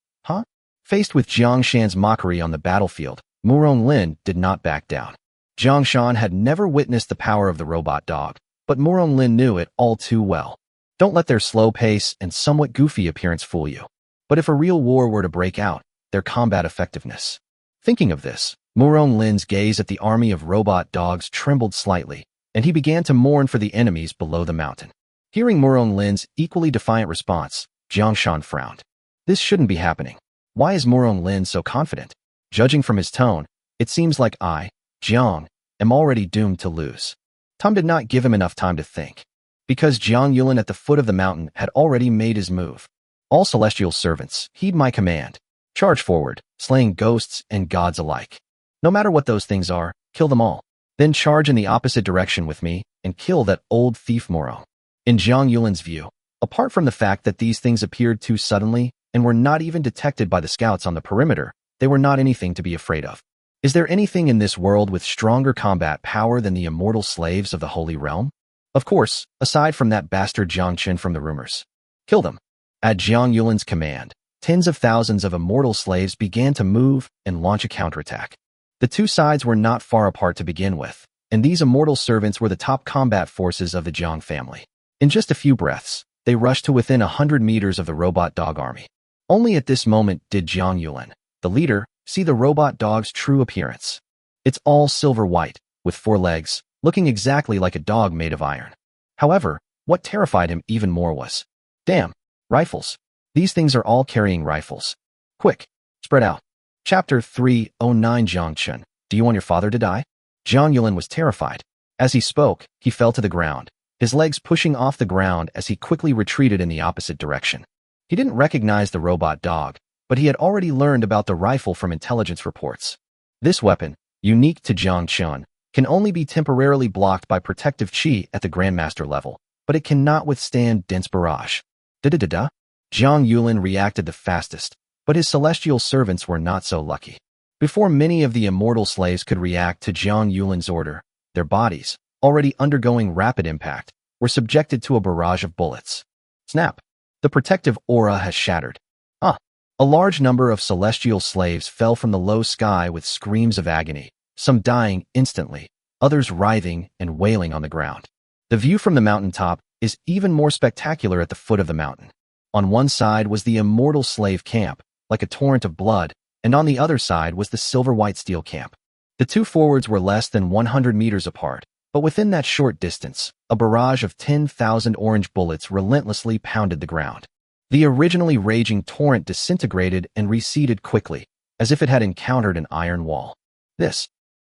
Faced with Jiang Shan's mockery on the battlefield, Murong Lin did not back down. Jiang Shan had never witnessed the power of the robot dog, but Murong Lin knew it all too well. Don't let their slow pace and somewhat goofy appearance fool you. But if a real war were to break out, their combat effectiveness. Thinking of this, Murong Lin's gaze at the army of robot dogs trembled slightly, and he began to mourn for the enemies below the mountain. Hearing Murong Lin's equally defiant response, Jiang Shan frowned. This shouldn't be happening. Why is Murong Lin so confident? Judging from his tone, it seems like I, Jiang, am already doomed to lose. Tom did not give him enough time to think, because Jiang Yulan at the foot of the mountain had already made his move. All celestial servants, heed my command. Charge forward, slaying ghosts and gods alike. No matter what those things are, kill them all. Then charge in the opposite direction with me and kill that old thief Murong. In Zhang Yulin's view, apart from the fact that these things appeared too suddenly and were not even detected by the scouts on the perimeter, they were not anything to be afraid of. Is there anything in this world with stronger combat power than the immortal slaves of the Holy Realm? Of course, aside from that bastard Jiang Chen from the rumors. Kill them. At Zhang Yulin's command, tens of thousands of immortal slaves began to move and launch a counterattack. The two sides were not far apart to begin with, and these immortal servants were the top combat forces of the Jiang family. In just a few breaths, they rushed to within 100 meters of the robot dog army. Only at this moment did Jiang Yulin, the leader, see the robot dog's true appearance. It's all silver white, with 4 legs, looking exactly like a dog made of iron. However, what terrified him even more was, damn, rifles. These things are all carrying rifles. Quick, spread out. Chapter 309 Jiang Chen, do you want your father to die? Jiang Yulin was terrified. As he spoke, he fell to the ground, his legs pushing off the ground as he quickly retreated in the opposite direction. He didn't recognize the robot dog, but he had already learned about the rifle from intelligence reports. This weapon, unique to Jiang Chen, can only be temporarily blocked by protective chi at the Grandmaster level, but it cannot withstand dense barrage. Da-da-da-da. Jiang Yulin reacted the fastest, but his celestial servants were not so lucky. Before many of the immortal slaves could react to Jiang Yulin's order, their bodies, already undergoing rapid impact, were subjected to a barrage of bullets. Snap! The protective aura has shattered. A large number of celestial slaves fell from the low sky with screams of agony, some dying instantly, others writhing and wailing on the ground. The view from the mountaintop is even more spectacular at the foot of the mountain. On one side was the immortal slave camp, like a torrent of blood, and on the other side was the silver-white steel camp. The two forwards were less than 100 meters apart, but within that short distance, a barrage of 10,000 orange bullets relentlessly pounded the ground. The originally raging torrent disintegrated and receded quickly, as if it had encountered an iron wall.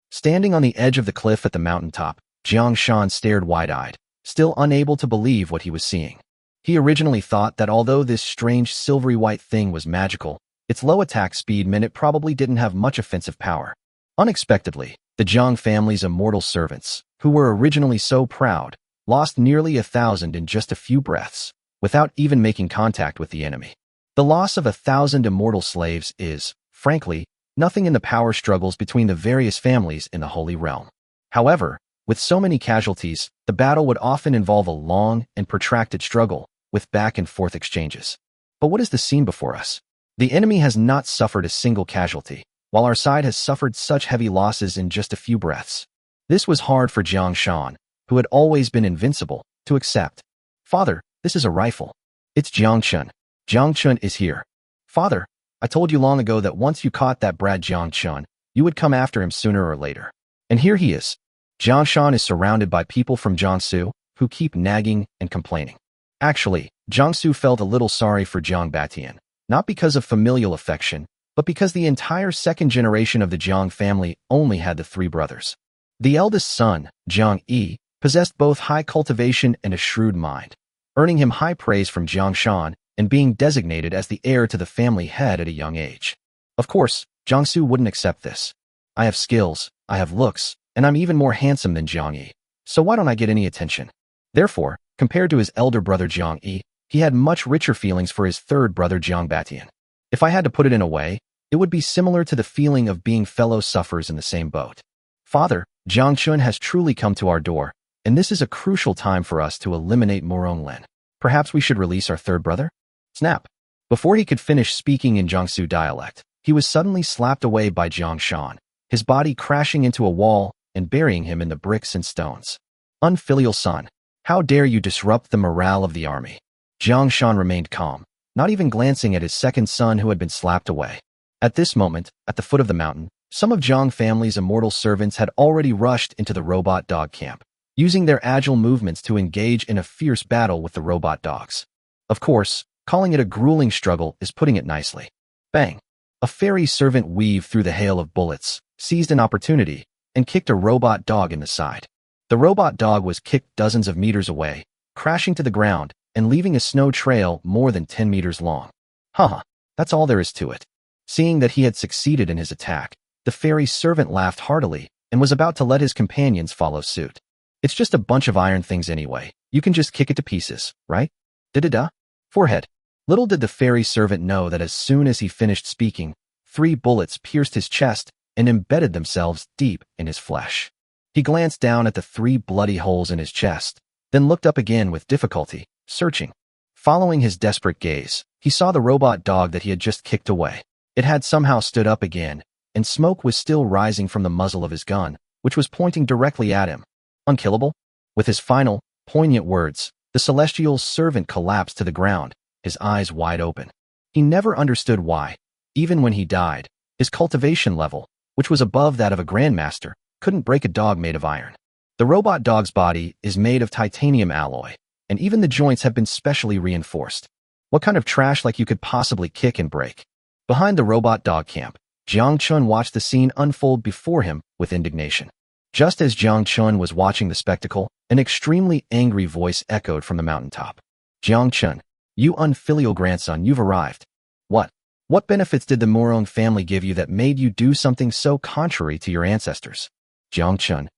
Standing on the edge of the cliff at the mountaintop, Jiang Shan stared wide-eyed, still unable to believe what he was seeing. He originally thought that although this strange silvery white thing was magical, its low attack speed meant it probably didn't have much offensive power. Unexpectedly, the Jiang family's immortal servants, who were originally so proud, lost nearly 1,000 in just a few breaths, without even making contact with the enemy. The loss of 1,000 immortal slaves is, frankly, nothing in the power struggles between the various families in the Holy Realm. However, with so many casualties, the battle would often involve a long and protracted struggle, with back-and-forth exchanges. But what is the scene before us? The enemy has not suffered a single casualty, while our side has suffered such heavy losses in just a few breaths. This was hard for Jiang Shan, who had always been invincible, to accept. Father, this is a rifle. It's Jiang Chen. Jiang Chen is here. Father, I told you long ago that once you caught that brat Jiang Chen, you would come after him sooner or later. And here he is. Jiang Shan is surrounded by people from Jiangsu, who keep nagging and complaining. Actually, Jiangsu felt a little sorry for Jiang Batian, not because of familial affection, but because the entire second generation of the Jiang family only had the 3 brothers. The eldest son, Jiang Yi, possessed both high cultivation and a shrewd mind, earning him high praise from Jiang Shan and being designated as the heir to the family head at a young age. Of course, Jiangsu wouldn't accept this. I have skills, I have looks, and I'm even more handsome than Jiang Yi, so why don't I get any attention? Therefore, compared to his elder brother Jiang Yi, he had much richer feelings for his third brother Jiang Batian. If I had to put it in a way, it would be similar to the feeling of being fellow sufferers in the same boat. Father, Jiang Chen has truly come to our door, and this is a crucial time for us to eliminate Murong Lin. Perhaps we should release our third brother? Snap! Before he could finish speaking in Jiangsu dialect, he was suddenly slapped away by Jiang Shan, his body crashing into a wall and burying him in the bricks and stones. Unfilial son, how dare you disrupt the morale of the army? Jiang Shan remained calm, not even glancing at his second son who had been slapped away. At this moment, at the foot of the mountain, some of Jiang family's immortal servants had already rushed into the robot dog camp, using their agile movements to engage in a fierce battle with the robot dogs. Of course, calling it a grueling struggle is putting it nicely. Bang! A fairy servant weaved through the hail of bullets, seized an opportunity, and kicked a robot dog in the side. The robot dog was kicked dozens of meters away, crashing to the ground and leaving a snow trail more than 10 meters long. Haha, that's all there is to it. Seeing that he had succeeded in his attack, the fairy servant laughed heartily and was about to let his companions follow suit. It's just a bunch of iron things anyway. You can just kick it to pieces, right? Da-da-da. Forehead. Little did the fairy servant know that as soon as he finished speaking, 3 bullets pierced his chest and embedded themselves deep in his flesh. He glanced down at the 3 bloody holes in his chest, then looked up again with difficulty, searching. Following his desperate gaze, he saw the robot dog that he had just kicked away. It had somehow stood up again, and smoke was still rising from the muzzle of his gun, which was pointing directly at him. Unkillable? With his final, poignant words, the celestial servant collapsed to the ground, his eyes wide open. He never understood why, even when he died, his cultivation level, which was above that of a grandmaster, couldn't break a dog made of iron. The robot dog's body is made of titanium alloy, and even the joints have been specially reinforced. What kind of trash like you could possibly kick and break? Behind the robot dog camp, Jiang Chen watched the scene unfold before him with indignation. Just as Jiang Chen was watching the spectacle, an extremely angry voice echoed from the mountaintop. Jiang Chen, you unfilial grandson, you've arrived. What? What benefits did the Murong family give you that made you do something so contrary to your ancestors? Jiang Chen.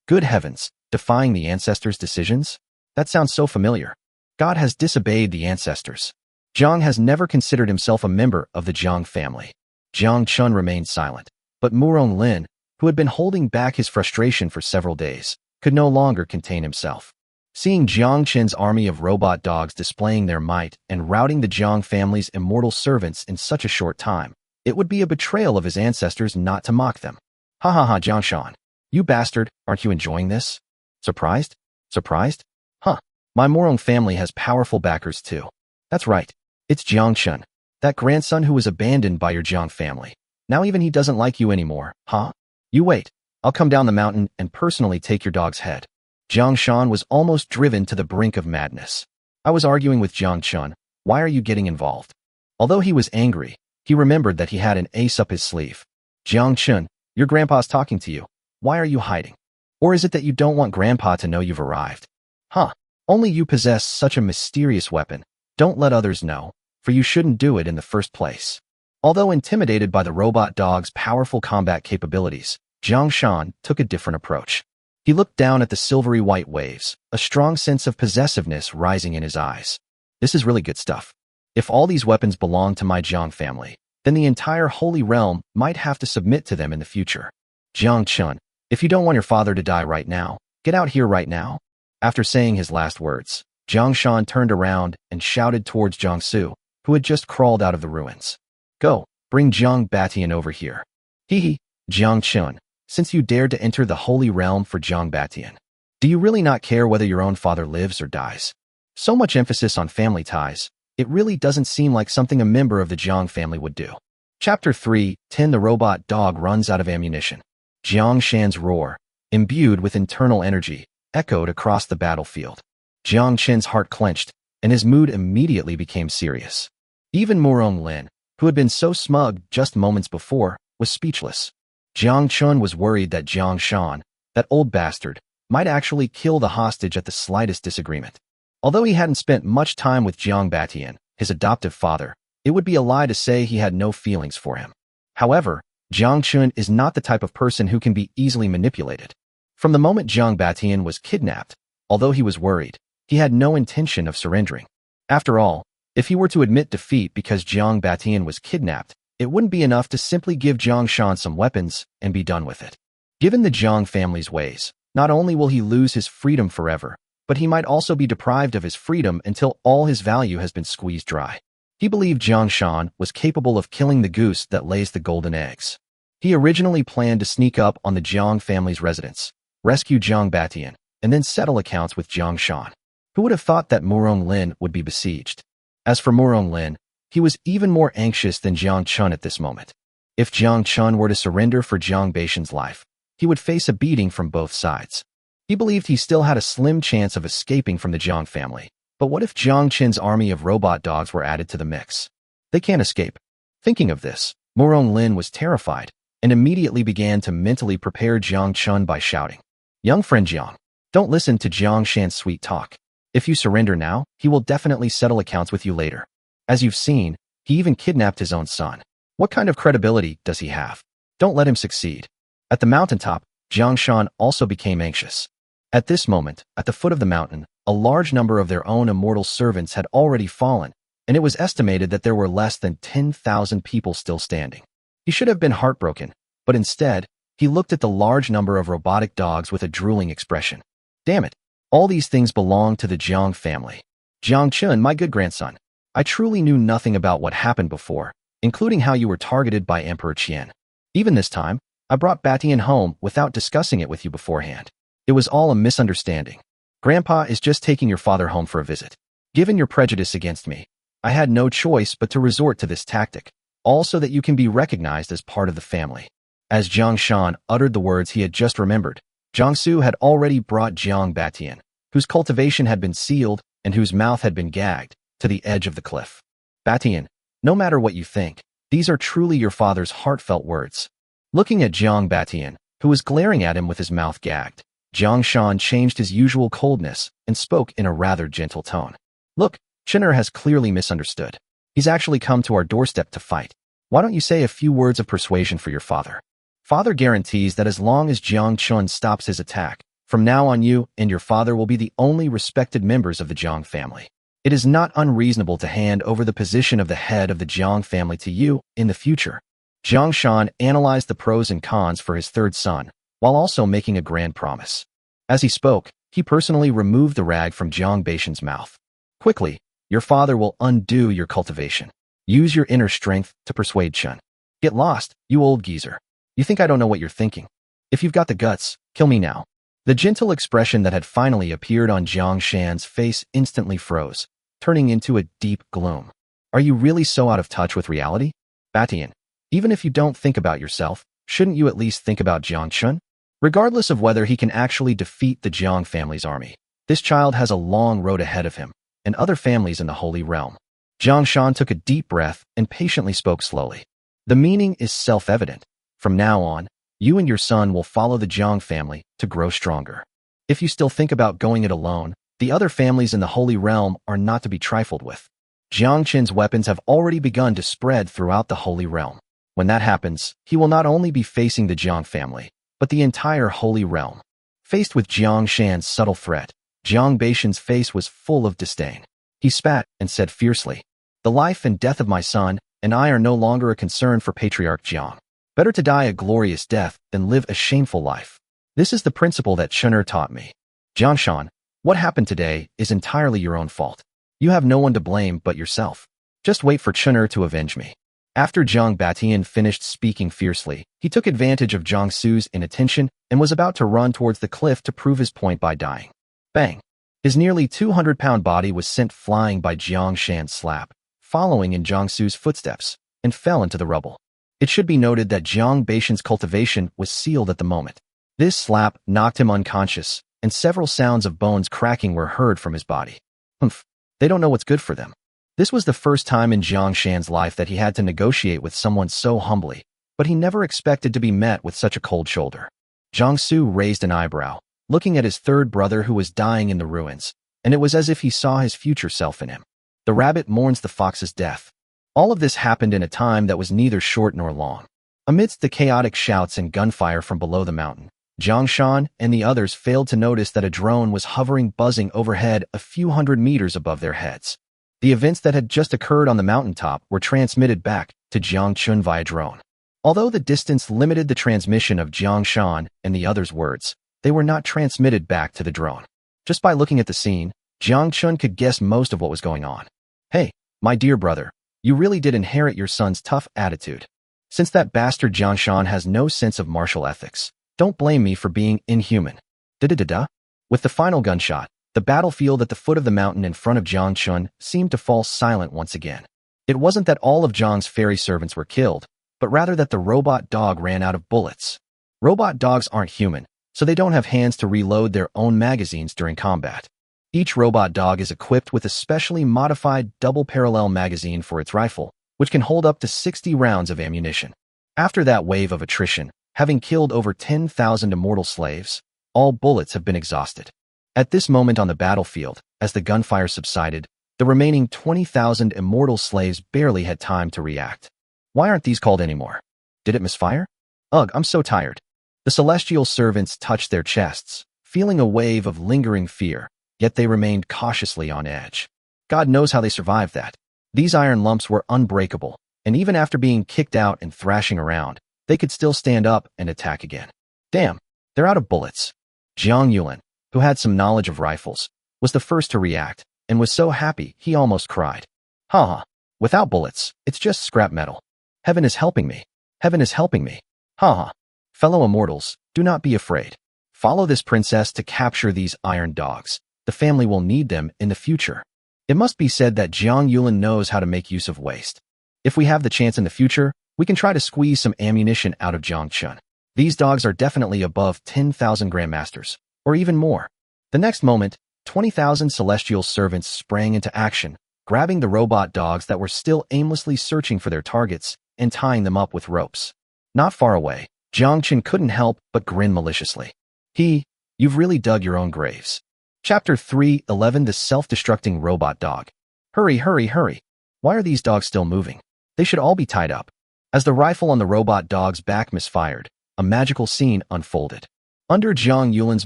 Good heavens, defying the ancestors' decisions? That sounds so familiar. God has disobeyed the ancestors. Jiang has never considered himself a member of the Jiang family. Jiang Chen remained silent, but Murong Lin, who had been holding back his frustration for several days, could no longer contain himself. Seeing Jiang Chen's army of robot dogs displaying their might and routing the Jiang family's immortal servants in such a short time, it would be a betrayal of his ancestors not to mock them. Ha ha ha, Jiang Shan. You bastard, aren't you enjoying this? Surprised? Surprised? Huh. My Murong family has powerful backers too. That's right. It's Jiang Chen, that grandson who was abandoned by your Jiang family. Now even he doesn't like you anymore, huh? You wait. I'll come down the mountain and personally take your dog's head. Jiang Shan was almost driven to the brink of madness. I was arguing with Jiang Chen. Why are you getting involved? Although he was angry, he remembered that he had an ace up his sleeve. Jiang Chen, your grandpa's talking to you. Why are you hiding? Or is it that you don't want grandpa to know you've arrived? Huh. Only you possess such a mysterious weapon. Don't let others know, for you shouldn't do it in the first place. Although intimidated by the robot dog's powerful combat capabilities, Jiang Shan took a different approach. He looked down at the silvery white waves, a strong sense of possessiveness rising in his eyes. This is really good stuff. If all these weapons belong to my Jiang family, then the entire Holy Realm might have to submit to them in the future. Jiang Chen, if you don't want your father to die right now, get out here right now. After saying his last words, Jiang Shan turned around and shouted towards Jiang Su, who had just crawled out of the ruins. Go, bring Jiang Batian over here. Hee, Jiang Chen, since you dared to enter the Holy Realm for Jiang Batian. Do you really not care whether your own father lives or dies? So much emphasis on family ties, it really doesn't seem like something a member of the Jiang family would do. Chapter 3:10 The robot dog runs out of ammunition. Jiang Shan's roar, imbued with internal energy, echoed across the battlefield. Jiang Chen's heart clenched, and his mood immediately became serious. Even Murong Lin, who had been so smug just moments before, was speechless. Jiang Chen was worried that Jiang Shan, that old bastard, might actually kill the hostage at the slightest disagreement. Although he hadn't spent much time with Jiang Batian, his adoptive father, it would be a lie to say he had no feelings for him. However, Jiang Chen is not the type of person who can be easily manipulated. From the moment Jiang Batian was kidnapped, although he was worried, he had no intention of surrendering. After all, if he were to admit defeat because Jiang Batian was kidnapped, it wouldn't be enough to simply give Jiang Shan some weapons and be done with it. Given the Jiang family's ways, not only will he lose his freedom forever, but he might also be deprived of his freedom until all his value has been squeezed dry. He believed Jiang Shan was capable of killing the goose that lays the golden eggs. He originally planned to sneak up on the Jiang family's residence, rescue Jiang Batian, and then settle accounts with Jiang Shan. Who would have thought that Murong Lin would be besieged? As for Murong Lin, he was even more anxious than Jiang Chen at this moment. If Jiang Chen were to surrender for Jiang Batian's life, he would face a beating from both sides. He believed he still had a slim chance of escaping from the Jiang family. But what if Jiang Chen's army of robot dogs were added to the mix? They can't escape. Thinking of this, Murong Lin was terrified and immediately began to mentally prepare Jiang Chen by shouting, "Young friend Jiang, don't listen to Jiang Shan's sweet talk. If you surrender now, he will definitely settle accounts with you later. As you've seen, he even kidnapped his own son. What kind of credibility does he have? Don't let him succeed. At the mountaintop, Jiang Chen also became anxious. At this moment, at the foot of the mountain, a large number of their own immortal servants had already fallen, and it was estimated that there were less than 10,000 people still standing. He should have been heartbroken, but instead, he looked at the large number of robotic dogs with a drooling expression. Damn it, all these things belong to the Jiang family. Jiang Chen, my good grandson, I truly knew nothing about what happened before, including how you were targeted by Emperor Qian. Even this time, I brought Batian home without discussing it with you beforehand. It was all a misunderstanding. Grandpa is just taking your father home for a visit. Given your prejudice against me, I had no choice but to resort to this tactic, all so that you can be recognized as part of the family. As Jiang Shan uttered the words he had just remembered, Jiangsu had already brought Jiang Batian, whose cultivation had been sealed and whose mouth had been gagged, to the edge of the cliff. Batian, no matter what you think, these are truly your father's heartfelt words. Looking at Jiang Batian, who was glaring at him with his mouth gagged, Jiang Shan changed his usual coldness and spoke in a rather gentle tone. Look, Chinner has clearly misunderstood. He's actually come to our doorstep to fight. Why don't you say a few words of persuasion for your father? Father guarantees that as long as Jiang Chen stops his attack, from now on you and your father will be the only respected members of the Jiang family. It is not unreasonable to hand over the position of the head of the Jiang family to you in the future. Jiang Shan analyzed the pros and cons for his third son, while also making a grand promise. As he spoke, he personally removed the rag from Jiang Batian's mouth. Quickly, your father will undo your cultivation. Use your inner strength to persuade Chen. Get lost, you old geezer. You think I don't know what you're thinking? If you've got the guts, kill me now. The gentle expression that had finally appeared on Jiang Shan's face instantly froze, turning into a deep gloom. Are you really so out of touch with reality? Batian, even if you don't think about yourself, shouldn't you at least think about Jiang Chen? Regardless of whether he can actually defeat the Jiang family's army, this child has a long road ahead of him, and other families in the Holy Realm. Jiang Shan took a deep breath and patiently spoke slowly. The meaning is self-evident. From now on, you and your son will follow the Jiang family to grow stronger. If you still think about going it alone, the other families in the Holy Realm are not to be trifled with. Jiang Chen's weapons have already begun to spread throughout the Holy Realm. When that happens, he will not only be facing the Jiang family, but the entire Holy Realm. Faced with Jiang Shan's subtle threat, Jiang Batian's face was full of disdain. He spat and said fiercely, "The life and death of my son and I are no longer a concern for Patriarch Jiang. Better to die a glorious death than live a shameful life. This is the principle that Chen'er taught me. Jiang Shan, what happened today is entirely your own fault. You have no one to blame but yourself. Just wait for Chen'er to avenge me." After Jiang Batian finished speaking fiercely, he took advantage of Jiangsu's inattention and was about to run towards the cliff to prove his point by dying. Bang! His nearly 200-pound body was sent flying by Jiang Shan's slap, following in Jiangsu's footsteps, and fell into the rubble. It should be noted that Jiang Batian's cultivation was sealed at the moment. This slap knocked him unconscious, and several sounds of bones cracking were heard from his body. Humph, they don't know what's good for them. This was the first time in Jiang Shan's life that he had to negotiate with someone so humbly, but he never expected to be met with such a cold shoulder. Jiangsu raised an eyebrow, looking at his third brother who was dying in the ruins, and it was as if he saw his future self in him. The rabbit mourns the fox's death. All of this happened in a time that was neither short nor long. Amidst the chaotic shouts and gunfire from below the mountain, Jiang Shan and the others failed to notice that a drone was hovering buzzing overhead a few hundred meters above their heads. The events that had just occurred on the mountaintop were transmitted back to Jiang Chen via drone. Although the distance limited the transmission of Jiang Shan and the others' words, they were not transmitted back to the drone. Just by looking at the scene, Jiang Chen could guess most of what was going on. Hey, my dear brother, you really did inherit your son's tough attitude. Since that bastard Jiang Shan has no sense of martial ethics, don't blame me for being inhuman. Da-da-da-da. With the final gunshot, the battlefield at the foot of the mountain in front of Jiang Chen seemed to fall silent once again. It wasn't that all of Jiang's fairy servants were killed, but rather that the robot dog ran out of bullets. Robot dogs aren't human, so they don't have hands to reload their own magazines during combat. Each robot dog is equipped with a specially modified double-parallel magazine for its rifle, which can hold up to 60 rounds of ammunition. After that wave of attrition, having killed over 10,000 immortal slaves, all bullets have been exhausted. At this moment on the battlefield, as the gunfire subsided, the remaining 20,000 immortal slaves barely had time to react. Why aren't these called anymore? Did it misfire? Ugh, I'm so tired. The celestial servants touched their chests, feeling a wave of lingering fear, yet they remained cautiously on edge. God knows how they survived that. These iron lumps were unbreakable, and even after being kicked out and thrashing around, they could still stand up and attack again. Damn, they're out of bullets. Jiang Yuan, who had some knowledge of rifles, was the first to react, and was so happy he almost cried. Haha, without bullets, it's just scrap metal. Heaven is helping me. Heaven is helping me. Haha. Fellow immortals, do not be afraid. Follow this princess to capture these iron dogs. The family will need them in the future. It must be said that Jiang Yuan knows how to make use of waste. If we have the chance in the future, we can try to squeeze some ammunition out of Jiang Chen. These dogs are definitely above 10,000 grandmasters, or even more. The next moment, 20,000 celestial servants sprang into action, grabbing the robot dogs that were still aimlessly searching for their targets and tying them up with ropes. Not far away, Jiang Chen couldn't help but grin maliciously. You've really dug your own graves. Chapter 3:11 The Self-Destructing Robot Dog. Hurry, hurry, hurry. Why are these dogs still moving? They should all be tied up. As the rifle on the robot dog's back misfired, a magical scene unfolded. Under Jiang Yuan's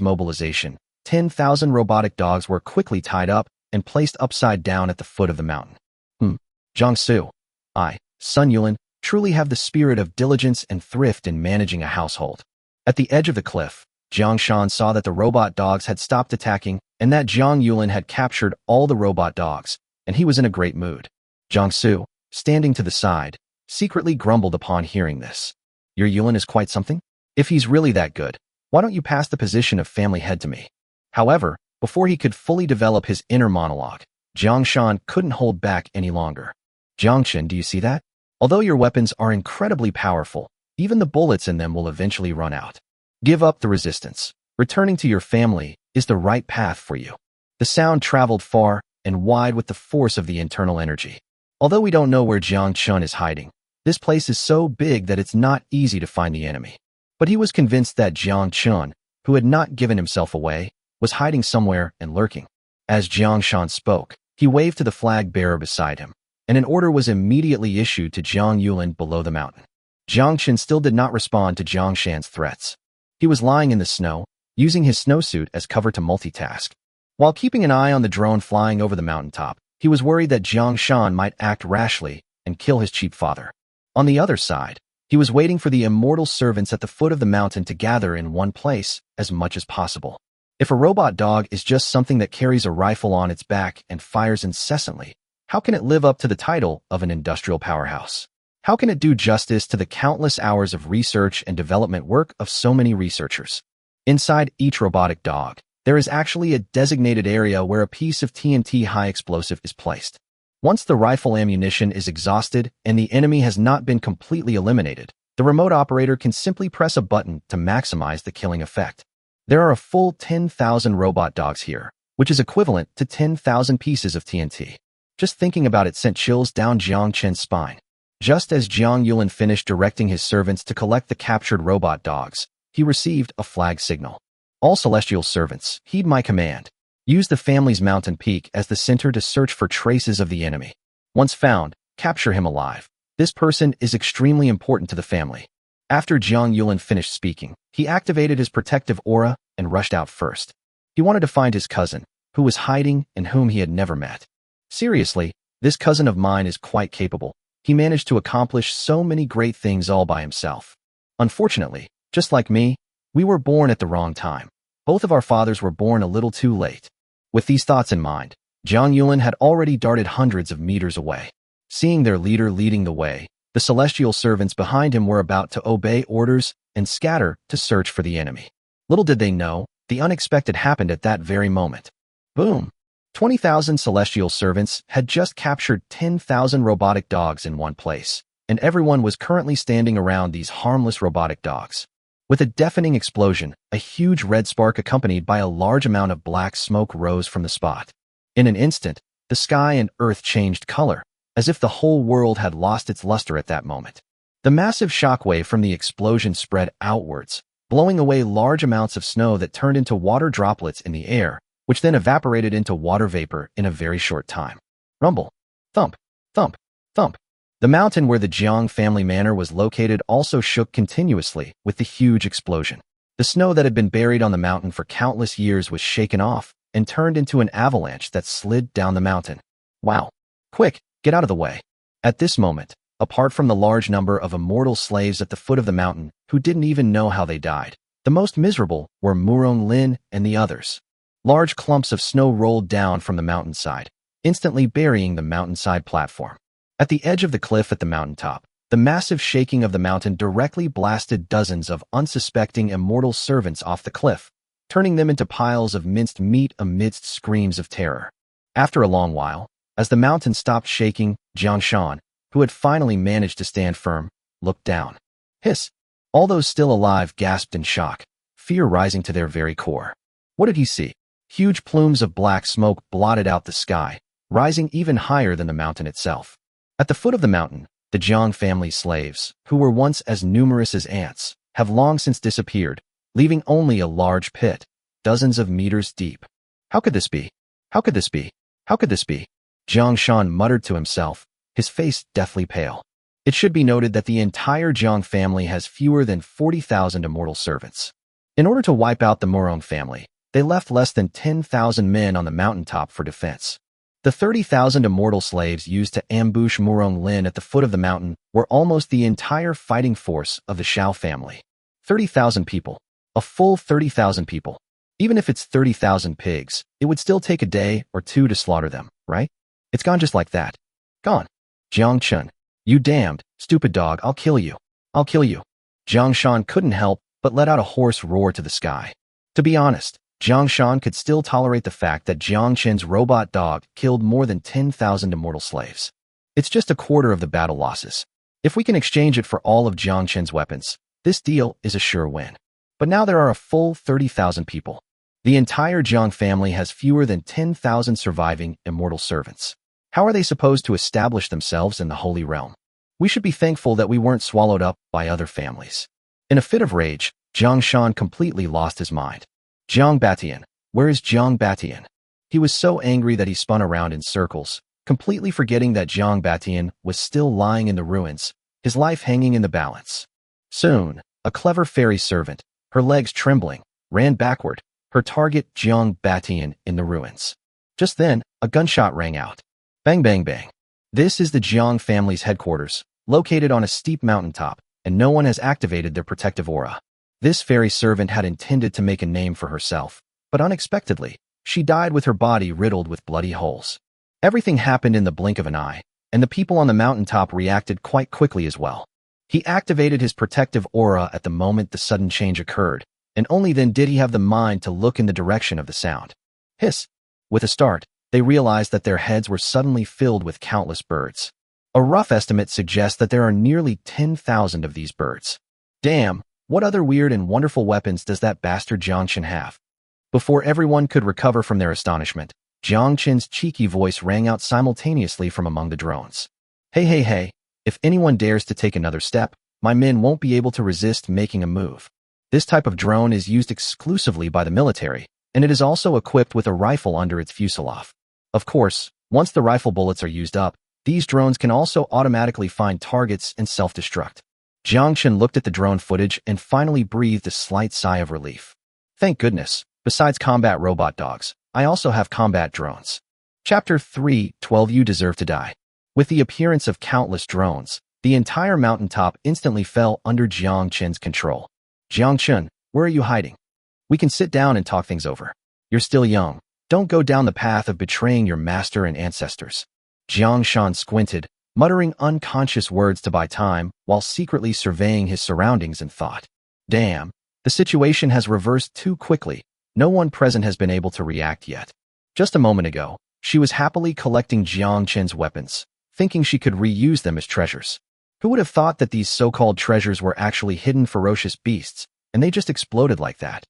mobilization, 10,000 robotic dogs were quickly tied up and placed upside down at the foot of the mountain. Jiangsu, Sun Yuan, truly have the spirit of diligence and thrift in managing a household. At the edge of the cliff, Jiang Shan saw that the robot dogs had stopped attacking and that Jiang Yuan had captured all the robot dogs, and he was in a great mood. Jiangsu, standing to the side, secretly grumbled upon hearing this. Your Yuan is quite something? If he's really that good, why don't you pass the position of family head to me? However, before he could fully develop his inner monologue, Jiang Shan couldn't hold back any longer. Jiang Chen, do you see that? Although your weapons are incredibly powerful, even the bullets in them will eventually run out. Give up the resistance. Returning to your family is the right path for you. The sound traveled far and wide with the force of the internal energy. Although we don't know where Jiang Chen is hiding, this place is so big that it's not easy to find the enemy. But he was convinced that Jiang Chen, who had not given himself away, was hiding somewhere and lurking. As Jiang Shan spoke, he waved to the flag bearer beside him, and an order was immediately issued to Jiang Yuan below the mountain. Jiang Chen still did not respond to Jiang Shan's threats. He was lying in the snow, using his snowsuit as cover to multitask. While keeping an eye on the drone flying over the mountaintop, he was worried that Jiang Shan might act rashly and kill his cheap father. On the other side, he was waiting for the immortal servants at the foot of the mountain to gather in one place as much as possible. If a robot dog is just something that carries a rifle on its back and fires incessantly, how can it live up to the title of an industrial powerhouse? How can it do justice to the countless hours of research and development work of so many researchers? Inside each robotic dog, there is actually a designated area where a piece of TNT high explosive is placed. Once the rifle ammunition is exhausted and the enemy has not been completely eliminated, the remote operator can simply press a button to maximize the killing effect. There are a full 10,000 robot dogs here, which is equivalent to 10,000 pieces of TNT. Just thinking about it sent chills down Jiang Chen's spine. Just as Jiang Yuan finished directing his servants to collect the captured robot dogs, he received a flag signal. All celestial servants, heed my command. Use the family's mountain peak as the center to search for traces of the enemy. Once found, capture him alive. This person is extremely important to the family. After Jiang Yuan finished speaking, he activated his protective aura and rushed out first. He wanted to find his cousin, who was hiding and whom he had never met. Seriously, this cousin of mine is quite capable. He managed to accomplish so many great things all by himself. Unfortunately, just like me, we were born at the wrong time. Both of our fathers were born a little too late. With these thoughts in mind, Jiang Yuan had already darted hundreds of meters away. Seeing their leader leading the way, the celestial servants behind him were about to obey orders and scatter to search for the enemy. Little did they know, the unexpected happened at that very moment. Boom! 20,000 celestial servants had just captured 10,000 robotic dogs in one place, and everyone was currently standing around these harmless robotic dogs. With a deafening explosion, a huge red spark accompanied by a large amount of black smoke rose from the spot. In an instant, the sky and earth changed color, as if the whole world had lost its luster at that moment. The massive shockwave from the explosion spread outwards, blowing away large amounts of snow that turned into water droplets in the air, which then evaporated into water vapor in a very short time. Rumble, thump, thump, thump. The mountain where the Jiang family manor was located also shook continuously with the huge explosion. The snow that had been buried on the mountain for countless years was shaken off and turned into an avalanche that slid down the mountain. Wow! Quick, get out of the way. At this moment, apart from the large number of immortal slaves at the foot of the mountain who didn't even know how they died, the most miserable were Murong Lin and the others. Large clumps of snow rolled down from the mountainside, instantly burying the mountainside platform. At the edge of the cliff at the mountaintop, the massive shaking of the mountain directly blasted dozens of unsuspecting immortal servants off the cliff, turning them into piles of minced meat amidst screams of terror. After a long while, as the mountain stopped shaking, Jiang Chen, who had finally managed to stand firm, looked down. Hiss! All those still alive gasped in shock, fear rising to their very core. What did he see? Huge plumes of black smoke blotted out the sky, rising even higher than the mountain itself. At the foot of the mountain, the Jiang family slaves, who were once as numerous as ants, have long since disappeared, leaving only a large pit, dozens of meters deep. How could this be? How could this be? How could this be? Jiang Chen muttered to himself, his face deathly pale. It should be noted that the entire Jiang family has fewer than 40,000 immortal servants. In order to wipe out the Murong family, they left less than 10,000 men on the mountaintop for defense. The 30,000 immortal slaves used to ambush Murong Lin at the foot of the mountain were almost the entire fighting force of the Xiao family. 30,000 people. A full 30,000 people. Even if it's 30,000 pigs, it would still take a day or two to slaughter them, right? It's gone just like that. Gone. Jiang Chen. You damned, stupid dog, I'll kill you. I'll kill you. Jiang Chen couldn't help but let out a hoarse roar to the sky. To be honest, Jiang Chen could still tolerate the fact that Jiang Chen's robot dog killed more than 10,000 immortal slaves. It's just a quarter of the battle losses. If we can exchange it for all of Jiang Chen's weapons, this deal is a sure win. But now there are a full 30,000 people. The entire Jiang family has fewer than 10,000 surviving immortal servants. How are they supposed to establish themselves in the Holy Realm? We should be thankful that we weren't swallowed up by other families. In a fit of rage, Jiang Chen completely lost his mind. Jiang Batian, where is Jiang Batian? He was so angry that he spun around in circles, completely forgetting that Jiang Batian was still lying in the ruins, his life hanging in the balance. Soon, a clever fairy servant, her legs trembling, ran backward, her target Jiang Batian in the ruins. Just then, a gunshot rang out. Bang bang bang. This is the Jiang family's headquarters, located on a steep mountaintop, and no one has activated their protective aura. This fairy servant had intended to make a name for herself, but unexpectedly, she died with her body riddled with bloody holes. Everything happened in the blink of an eye, and the people on the mountaintop reacted quite quickly as well. He activated his protective aura at the moment the sudden change occurred, and only then did he have the mind to look in the direction of the sound. Hiss! With a start, they realized that their heads were suddenly filled with countless birds. A rough estimate suggests that there are nearly 10,000 of these birds. Damn! What other weird and wonderful weapons does that bastard Jiang Chen have? Before everyone could recover from their astonishment, Jiang Chen's cheeky voice rang out simultaneously from among the drones. Hey, hey, hey, if anyone dares to take another step, my men won't be able to resist making a move. This type of drone is used exclusively by the military, and it is also equipped with a rifle under its fuselage. Of course, once the rifle bullets are used up, these drones can also automatically find targets and self-destruct. Jiang Chen looked at the drone footage and finally breathed a slight sigh of relief. Thank goodness, besides combat robot dogs, I also have combat drones. Chapter 3:12 You Deserve to Die. With the appearance of countless drones, the entire mountaintop instantly fell under Jiang Chen's control. Jiang Chen, where are you hiding? We can sit down and talk things over. You're still young. Don't go down the path of betraying your master and ancestors. Jiang Chen squinted, muttering unconscious words to buy time while secretly surveying his surroundings and thought. Damn, the situation has reversed too quickly. No one present has been able to react yet. Just a moment ago, she was happily collecting Jiang Chen's weapons, thinking she could reuse them as treasures. Who would have thought that these so-called treasures were actually hidden ferocious beasts, and they just exploded like that?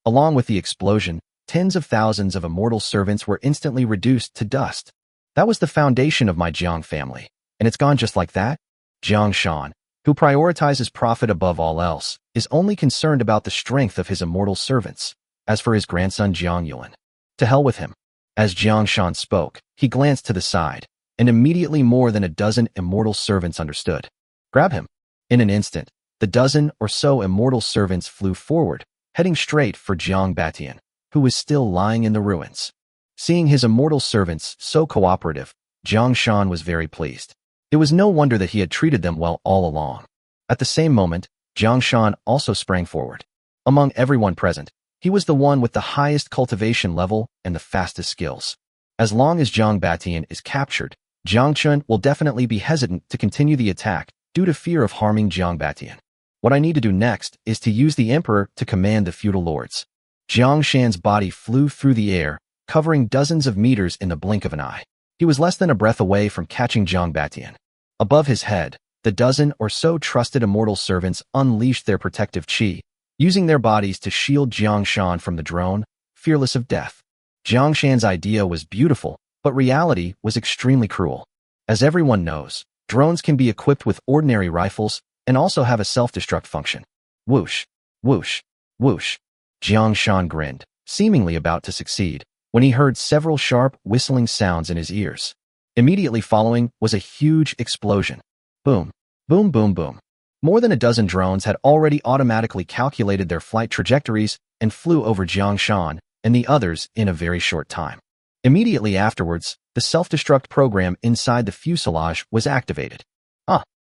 Along with the explosion, tens of thousands of immortal servants were instantly reduced to dust. That was the foundation of my Jiang family. And it's gone just like that? Jiang Chen, who prioritizes profit above all else, is only concerned about the strength of his immortal servants. As for his grandson Jiang Yuan, to hell with him. As Jiang Chen spoke, he glanced to the side, and immediately more than a dozen immortal servants understood. Grab him. In an instant, the dozen or so immortal servants flew forward, heading straight for Jiang Batian, who was still lying in the ruins. Seeing his immortal servants so cooperative, Jiang Chen was very pleased. It was no wonder that he had treated them well all along. At the same moment, Jiang Chen also sprang forward. Among everyone present, he was the one with the highest cultivation level and the fastest skills. As long as Jiang Batian is captured, Jiang Chen will definitely be hesitant to continue the attack due to fear of harming Jiang Batian. What I need to do next is to use the emperor to command the feudal lords. Jiang Shan's body flew through the air, covering dozens of meters in the blink of an eye. He was less than a breath away from catching Jiang Batian. Above his head, the dozen or so trusted immortal servants unleashed their protective qi, using their bodies to shield Jiang Shan from the drone, fearless of death. Jiang Shan's idea was beautiful, but reality was extremely cruel. As everyone knows, drones can be equipped with ordinary rifles and also have a self-destruct function. Whoosh, whoosh, whoosh. Jiang Shan grinned, seemingly about to succeed, when he heard several sharp, whistling sounds in his ears. Immediately following was a huge explosion. Boom, boom, boom, boom. More than a dozen drones had already automatically calculated their flight trajectories and flew over Jiang Shan and the others in a very short time. Immediately afterwards, the self-destruct program inside the fuselage was activated.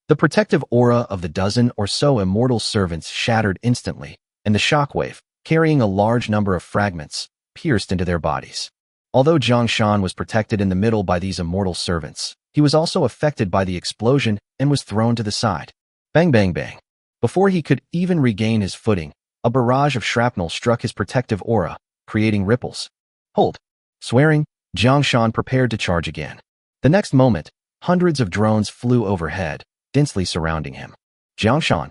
The protective aura of the dozen or so immortal servants shattered instantly, and the shockwave, carrying a large number of fragments, pierced into their bodies. Although Jiang Shan was protected in the middle by these immortal servants, he was also affected by the explosion and was thrown to the side. Bang, bang, bang. Before he could even regain his footing, a barrage of shrapnel struck his protective aura, creating ripples. Hold. Swearing, Jiang Shan prepared to charge again. The next moment, hundreds of drones flew overhead, densely surrounding him. Jiang Shan,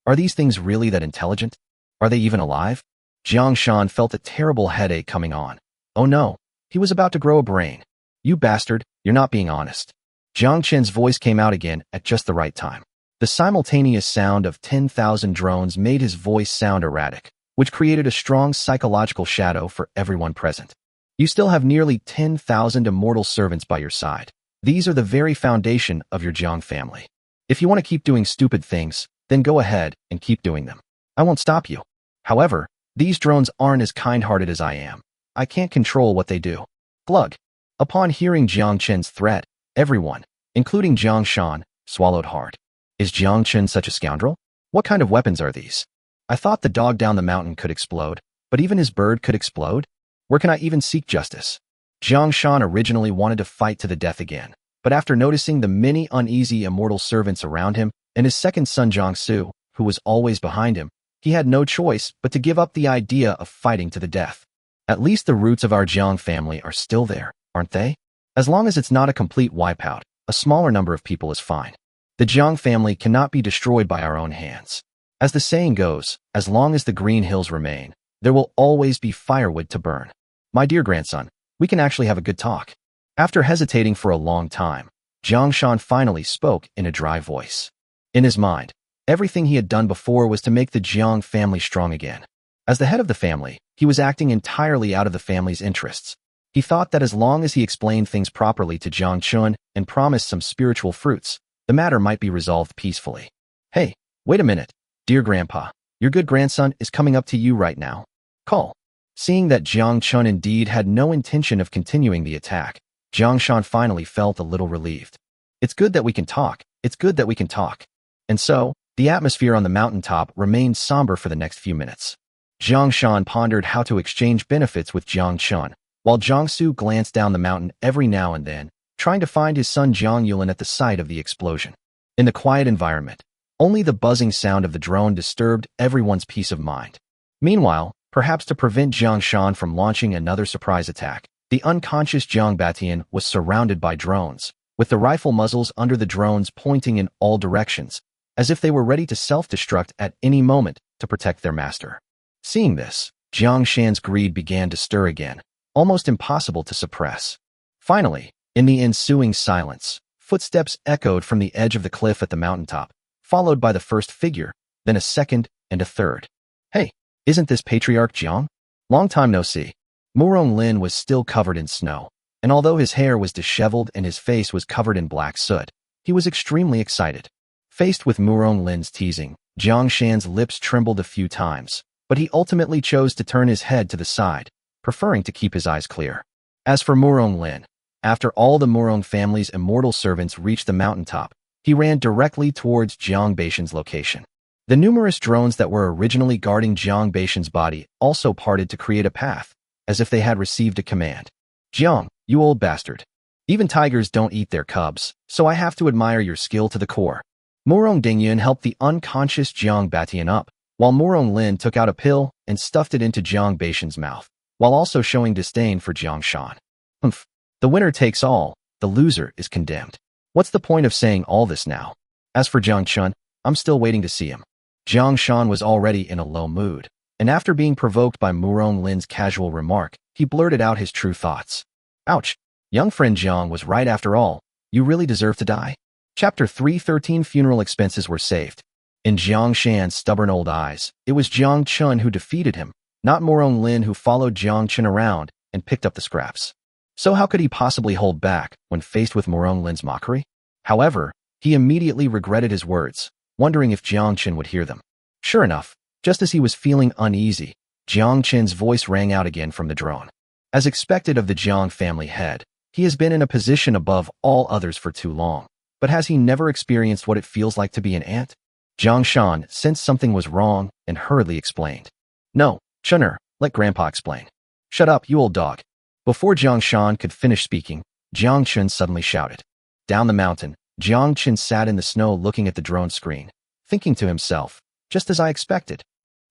are these things really that intelligent? Are they even alive? Jiang Shan felt a terrible headache coming on. Oh no, he was about to grow a brain. You bastard, you're not being honest. Jiang Chen's voice came out again at just the right time. The simultaneous sound of 10,000 drones made his voice sound erratic, which created a strong psychological shadow for everyone present. You still have nearly 10,000 immortal servants by your side. These are the very foundation of your Jiang family. If you want to keep doing stupid things, then go ahead and keep doing them. I won't stop you. However, these drones aren't as kind-hearted as I am. I can't control what they do. Glug. Upon hearing Jiang Chen's threat, everyone, including Jiang Shan, swallowed hard. Is Jiang Chen such a scoundrel? What kind of weapons are these? I thought the dog down the mountain could explode, but even his bird could explode? Where can I even seek justice? Jiang Shan originally wanted to fight to the death again, but after noticing the many uneasy immortal servants around him and his second son Jiangsu, who was always behind him, he had no choice but to give up the idea of fighting to the death. At least the roots of our Jiang family are still there, aren't they? As long as it's not a complete wipeout, a smaller number of people is fine. The Jiang family cannot be destroyed by our own hands. As the saying goes, as long as the green hills remain, there will always be firewood to burn. My dear grandson, we can actually have a good talk. After hesitating for a long time, Jiang Shan finally spoke in a dry voice. In his mind, everything he had done before was to make the Jiang family strong again. As the head of the family, he was acting entirely out of the family's interests. He thought that as long as he explained things properly to Jiang Chen and promised some spiritual fruits, the matter might be resolved peacefully. Hey, wait a minute, dear grandpa, your good grandson is coming up to you right now. Call. Seeing that Jiang Chen indeed had no intention of continuing the attack, Jiang Shan finally felt a little relieved. It's good that we can talk. It's good that we can talk. And so, the atmosphere on the mountaintop remained somber for the next few minutes. Jiang Shan pondered how to exchange benefits with Jiang Chen, while Jiangsu glanced down the mountain every now and then, trying to find his son Jiang Yuan at the site of the explosion. In the quiet environment, only the buzzing sound of the drone disturbed everyone's peace of mind. Meanwhile, perhaps to prevent Jiang Shan from launching another surprise attack, the unconscious Jiang Batian was surrounded by drones, with the rifle muzzles under the drones pointing in all directions, as if they were ready to self-destruct at any moment to protect their master. Seeing this, Jiang Shan's greed began to stir again, almost impossible to suppress. Finally, in the ensuing silence, footsteps echoed from the edge of the cliff at the mountaintop, followed by the first figure, then a second and a third. Hey, isn't this Patriarch Jiang? Long time no see. Murong Lin was still covered in snow. and although his hair was disheveled and his face was covered in black soot, he was extremely excited. Faced with Murong Lin's teasing, Jiang Shan's lips trembled a few times, but he ultimately chose to turn his head to the side, preferring to keep his eyes clear. As for Murong Lin, after all the Murong family's immortal servants reached the mountaintop, he ran directly towards Jiang Batian's location. The numerous drones that were originally guarding Jiang Batian's body also parted to create a path, as if they had received a command. Jiang, you old bastard. Even tigers don't eat their cubs, so I have to admire your skill to the core. Murong Dengyun helped the unconscious Jiang Batian up, while Murong Lin took out a pill and stuffed it into Jiang Batian's mouth, while also showing disdain for Jiang Shan. Humph. The winner takes all, the loser is condemned. What's the point of saying all this now? As for Jiang Chen, I'm still waiting to see him. Jiang Shan was already in a low mood, and after being provoked by Murong Lin's casual remark, he blurted out his true thoughts. Ouch. Young friend Jiang was right after all. You really deserve to die. Chapter 313 Funeral expenses were saved. In Jiang Shan's stubborn old eyes, it was Jiang Chen who defeated him, not Murong Lin who followed Jiang Chen around and picked up the scraps. So how could he possibly hold back when faced with Murong Lin's mockery? However, he immediately regretted his words, wondering if Jiang Chen would hear them. Sure enough, just as he was feeling uneasy, Jiang Chen's voice rang out again from the drone. As expected of the Jiang family head, he has been in a position above all others for too long, but has he never experienced what it feels like to be an ant? Jiang Shan sensed something was wrong and hurriedly explained. No, Chener, let Grandpa explain. Shut up, you old dog. Before Jiang Shan could finish speaking, Jiang Chen suddenly shouted. Down the mountain, Jiang Chen sat in the snow looking at the drone screen, thinking to himself, just as I expected.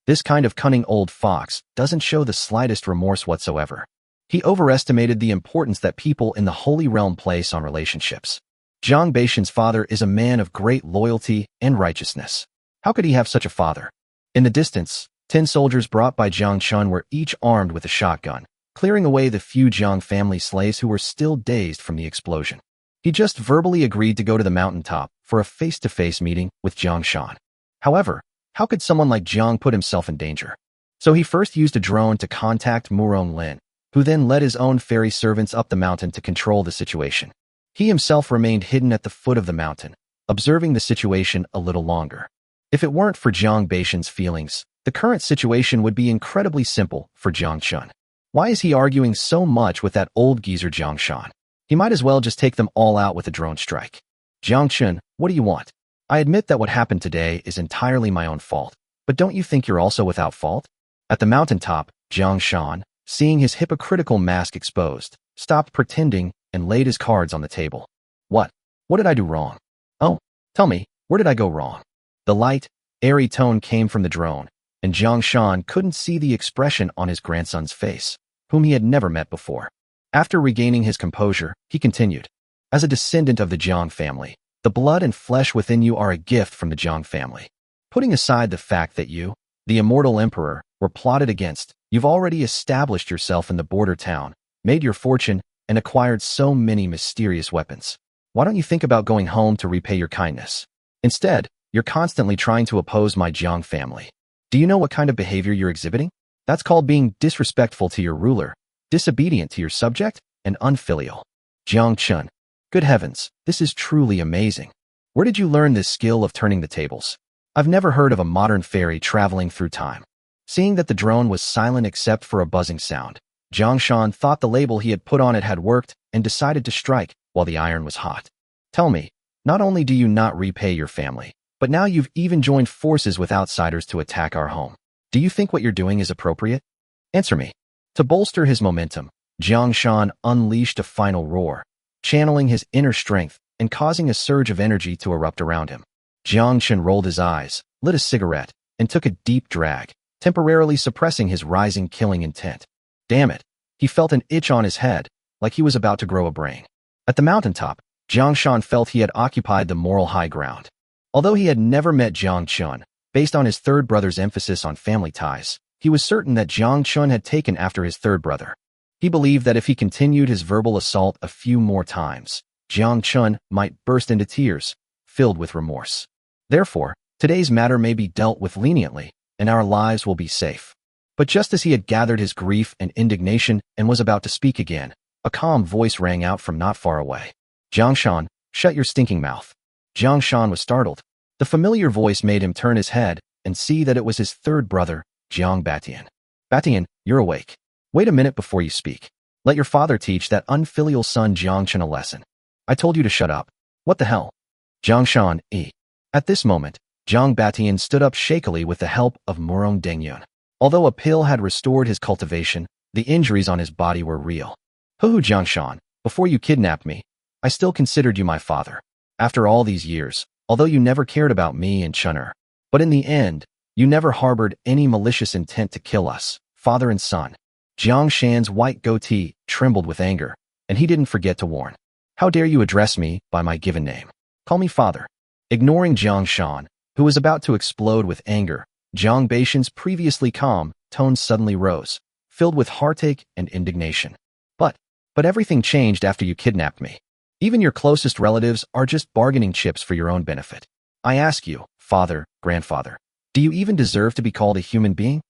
This kind of cunning old fox doesn't show the slightest remorse whatsoever. He overestimated the importance that people in the Holy Realm place on relationships. Jiang Batian's father is a man of great loyalty and righteousness. How could he have such a father? In the distance, 10 soldiers brought by Jiang Chen were each armed with a shotgun, clearing away the few Jiang family slaves who were still dazed from the explosion. He just verbally agreed to go to the mountaintop for a face-to-face meeting with Jiang Shan. However, how could someone like Jiang put himself in danger? So he first used a drone to contact Murong Lin, who then led his own fairy servants up the mountain to control the situation. He himself remained hidden at the foot of the mountain, observing the situation a little longer. If it weren't for Jiang Batian's feelings, the current situation would be incredibly simple for Jiang Chen. Why is he arguing so much with that old geezer Jiang Shan? He might as well just take them all out with a drone strike. Jiang Chen, what do you want? I admit that what happened today is entirely my own fault, but don't you think you're also without fault? At the mountaintop, Jiang Shan, seeing his hypocritical mask exposed, stopped pretending and laid his cards on the table. What? What did I do wrong? Oh, tell me, where did I go wrong? The light, airy tone came from the drone, and Jiang Shan couldn't see the expression on his grandson's face, whom he had never met before. After regaining his composure, he continued. As a descendant of the Jiang family, the blood and flesh within you are a gift from the Jiang family. Putting aside the fact that you, the immortal emperor, were plotted against, you've already established yourself in the border town, made your fortune, and acquired so many mysterious weapons. Why don't you think about going home to repay your kindness? Instead, you're constantly trying to oppose my Jiang family. Do you know what kind of behavior you're exhibiting? That's called being disrespectful to your ruler, disobedient to your subject, and unfilial. Jiang Chen. Good heavens, this is truly amazing. Where did you learn this skill of turning the tables? I've never heard of a modern fairy traveling through time. Seeing that the drone was silent except for a buzzing sound, Jiang Shan thought the label he had put on it had worked and decided to strike while the iron was hot. Tell me, not only do you not repay your family, but now you've even joined forces with outsiders to attack our home. Do you think what you're doing is appropriate? Answer me. To bolster his momentum, Jiang Shan unleashed a final roar, channeling his inner strength and causing a surge of energy to erupt around him. Jiang Chen rolled his eyes, lit a cigarette, and took a deep drag, temporarily suppressing his rising killing intent. Damn it, he felt an itch on his head, like he was about to grow a brain. At the mountaintop, Jiang Shan felt he had occupied the moral high ground. Although he had never met Jiang Chen, based on his third brother's emphasis on family ties, he was certain that Jiang Chen had taken after his third brother. He believed that if he continued his verbal assault a few more times, Jiang Chen might burst into tears, filled with remorse. Therefore, today's matter may be dealt with leniently, and our lives will be safe. But just as he had gathered his grief and indignation and was about to speak again, A calm voice rang out from not far away. Jiang Shan, shut your stinking mouth. Jiang Shan was startled. The familiar voice made him turn his head and see that it was his third brother, Jiang Batian. Batian, you're awake. Wait a minute before you speak. Let your father teach that unfilial son Jiang Chen a lesson. I told you to shut up. What the hell? Jiang Shan, At this moment, Jiang Batian stood up shakily with the help of Murong Dengyun. Although a pill had restored his cultivation, the injuries on his body were real. Jiang Shan, before you kidnapped me, I still considered you my father. After all these years, although you never cared about me and Chun'er, but in the end, you never harbored any malicious intent to kill us, father and son. Jiang Shan's white goatee trembled with anger, and he didn't forget to warn. How dare you address me by my given name? Call me father. Ignoring Jiang Shan, who was about to explode with anger, Jiang Batian's previously calm tone suddenly rose, filled with heartache and indignation. But everything changed after you kidnapped me. Even your closest relatives are just bargaining chips for your own benefit. I ask you, father, grandfather, do you even deserve to be called a human being?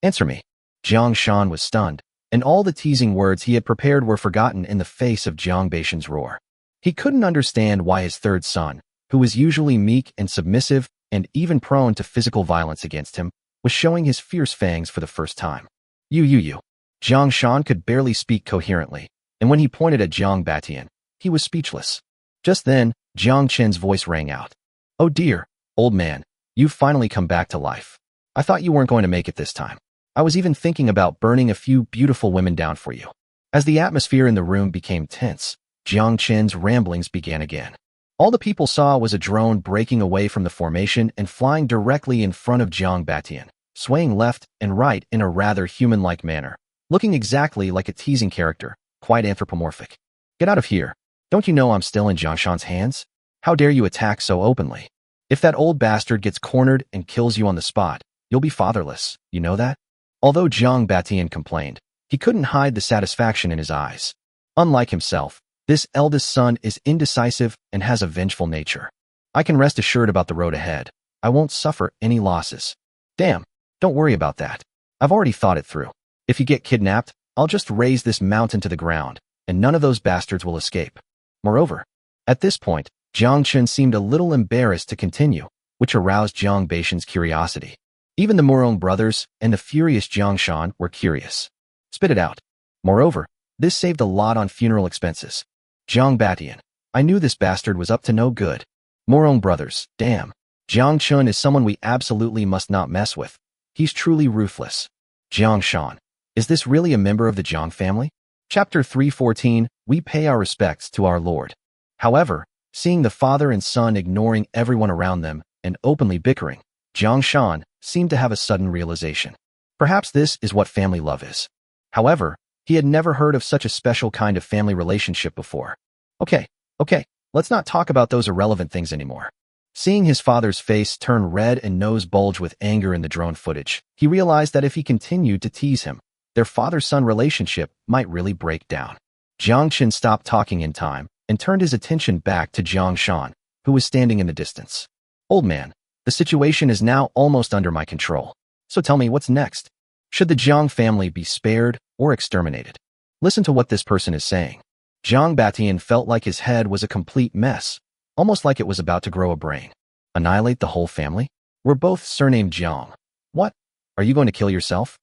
Answer me. Jiang Shan was stunned, and all the teasing words he had prepared were forgotten in the face of Jiang Batian's roar. He couldn't understand why his third son, who was usually meek and submissive and even prone to physical violence against him, was showing his fierce fangs for the first time. You. Jiang Shan could barely speak coherently, and when he pointed at Jiang Batian, he was speechless. Just then, Jiang Chen's voice rang out. Oh dear, old man, you've finally come back to life. I thought you weren't going to make it this time. I was even thinking about burning a few beautiful women down for you. As the atmosphere in the room became tense, Jiang Chen's ramblings began again. All the people saw was a drone breaking away from the formation and flying directly in front of Jiang Batian, swaying left and right in a rather human-like manner, looking exactly like a teasing character, quite anthropomorphic. Get out of here. Don't you know I'm still in Jiang Shan's hands? How dare you attack so openly? If that old bastard gets cornered and kills you on the spot, you'll be fatherless, you know that? Although Jiang Batian complained, he couldn't hide the satisfaction in his eyes. Unlike himself, this eldest son is indecisive and has a vengeful nature. I can rest assured about the road ahead. I won't suffer any losses. Damn, don't worry about that. I've already thought it through. If you get kidnapped, I'll just raze this mountain to the ground, and none of those bastards will escape. Moreover, at this point, Jiang Chen seemed a little embarrassed to continue, which aroused Jiang Batian's curiosity. Even the Murong brothers and the furious Jiang Shan were curious. Spit it out. Moreover, this saved a lot on funeral expenses. Jiang Batian, I knew this bastard was up to no good. Murong brothers, damn. Jiang Chen is someone we absolutely must not mess with. He's truly ruthless. Jiang Shan, is this really a member of the Jiang family? Chapter 314, we pay our respects to our Lord. However, seeing the father and son ignoring everyone around them and openly bickering, Jiang Shan seemed to have a sudden realization. Perhaps this is what family love is. However, he had never heard of such a special kind of family relationship before. Okay, let's not talk about those irrelevant things anymore. Seeing his father's face turn red and nose bulge with anger in the drone footage, he realized that if he continued to tease him, their father-son relationship might really break down. Jiang Chen stopped talking in time and turned his attention back to Jiang Shan, who was standing in the distance. Old man, the situation is now almost under my control. So tell me, what's next? Should the Jiang family be spared or exterminated? Listen to what this person is saying. Jiang Batian felt like his head was a complete mess, almost like it was about to grow a brain. Annihilate the whole family? We're both surnamed Jiang. What? Are you going to kill yourself?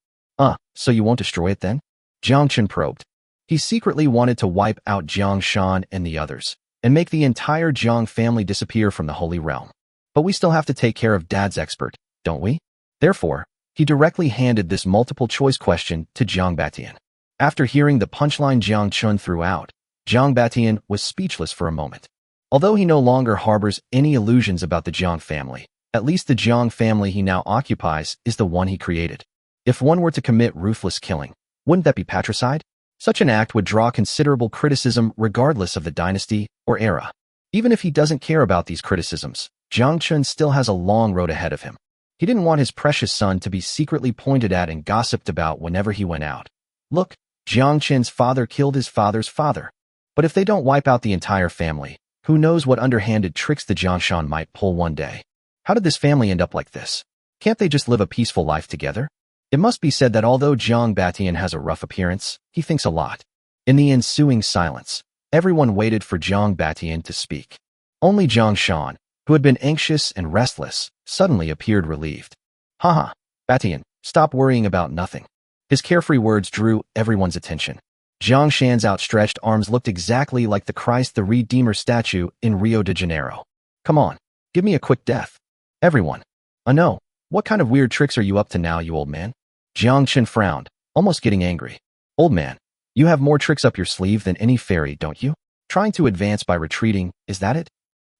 So you won't destroy it then? Jiang Chen probed. He secretly wanted to wipe out Jiang Shan and the others, and make the entire Jiang family disappear from the Holy Realm. But we still have to take care of Dad's expert, don't we? Therefore, he directly handed this multiple-choice question to Jiang Batian. After hearing the punchline Jiang Chen threw out, Jiang Batian was speechless for a moment. Although he no longer harbors any illusions about the Jiang family, at least the Jiang family he now occupies is the one he created. If one were to commit ruthless killing, wouldn't that be patricide? Such an act would draw considerable criticism regardless of the dynasty or era. Even if he doesn't care about these criticisms, Jiang Chen still has a long road ahead of him. He didn't want his precious son to be secretly pointed at and gossiped about whenever he went out. Look, Jiang Chen's father killed his father's father. But if they don't wipe out the entire family, who knows what underhanded tricks the Jiang Shan might pull one day? How did this family end up like this? Can't they just live a peaceful life together? It must be said that although Jiang Batian has a rough appearance, he thinks a lot. In the ensuing silence, everyone waited for Jiang Batian to speak. Only Jiang Shan, who had been anxious and restless, suddenly appeared relieved. Haha, Batian, stop worrying about nothing. His carefree words drew everyone's attention. Jiang Shan's outstretched arms looked exactly like the Christ the Redeemer statue in Rio de Janeiro. Come on, give me a quick death. Everyone. No, what kind of weird tricks are you up to now, you old man? Jiang Chen frowned, almost getting angry. Old man, you have more tricks up your sleeve than any fairy, don't you? Trying to advance by retreating, is that it?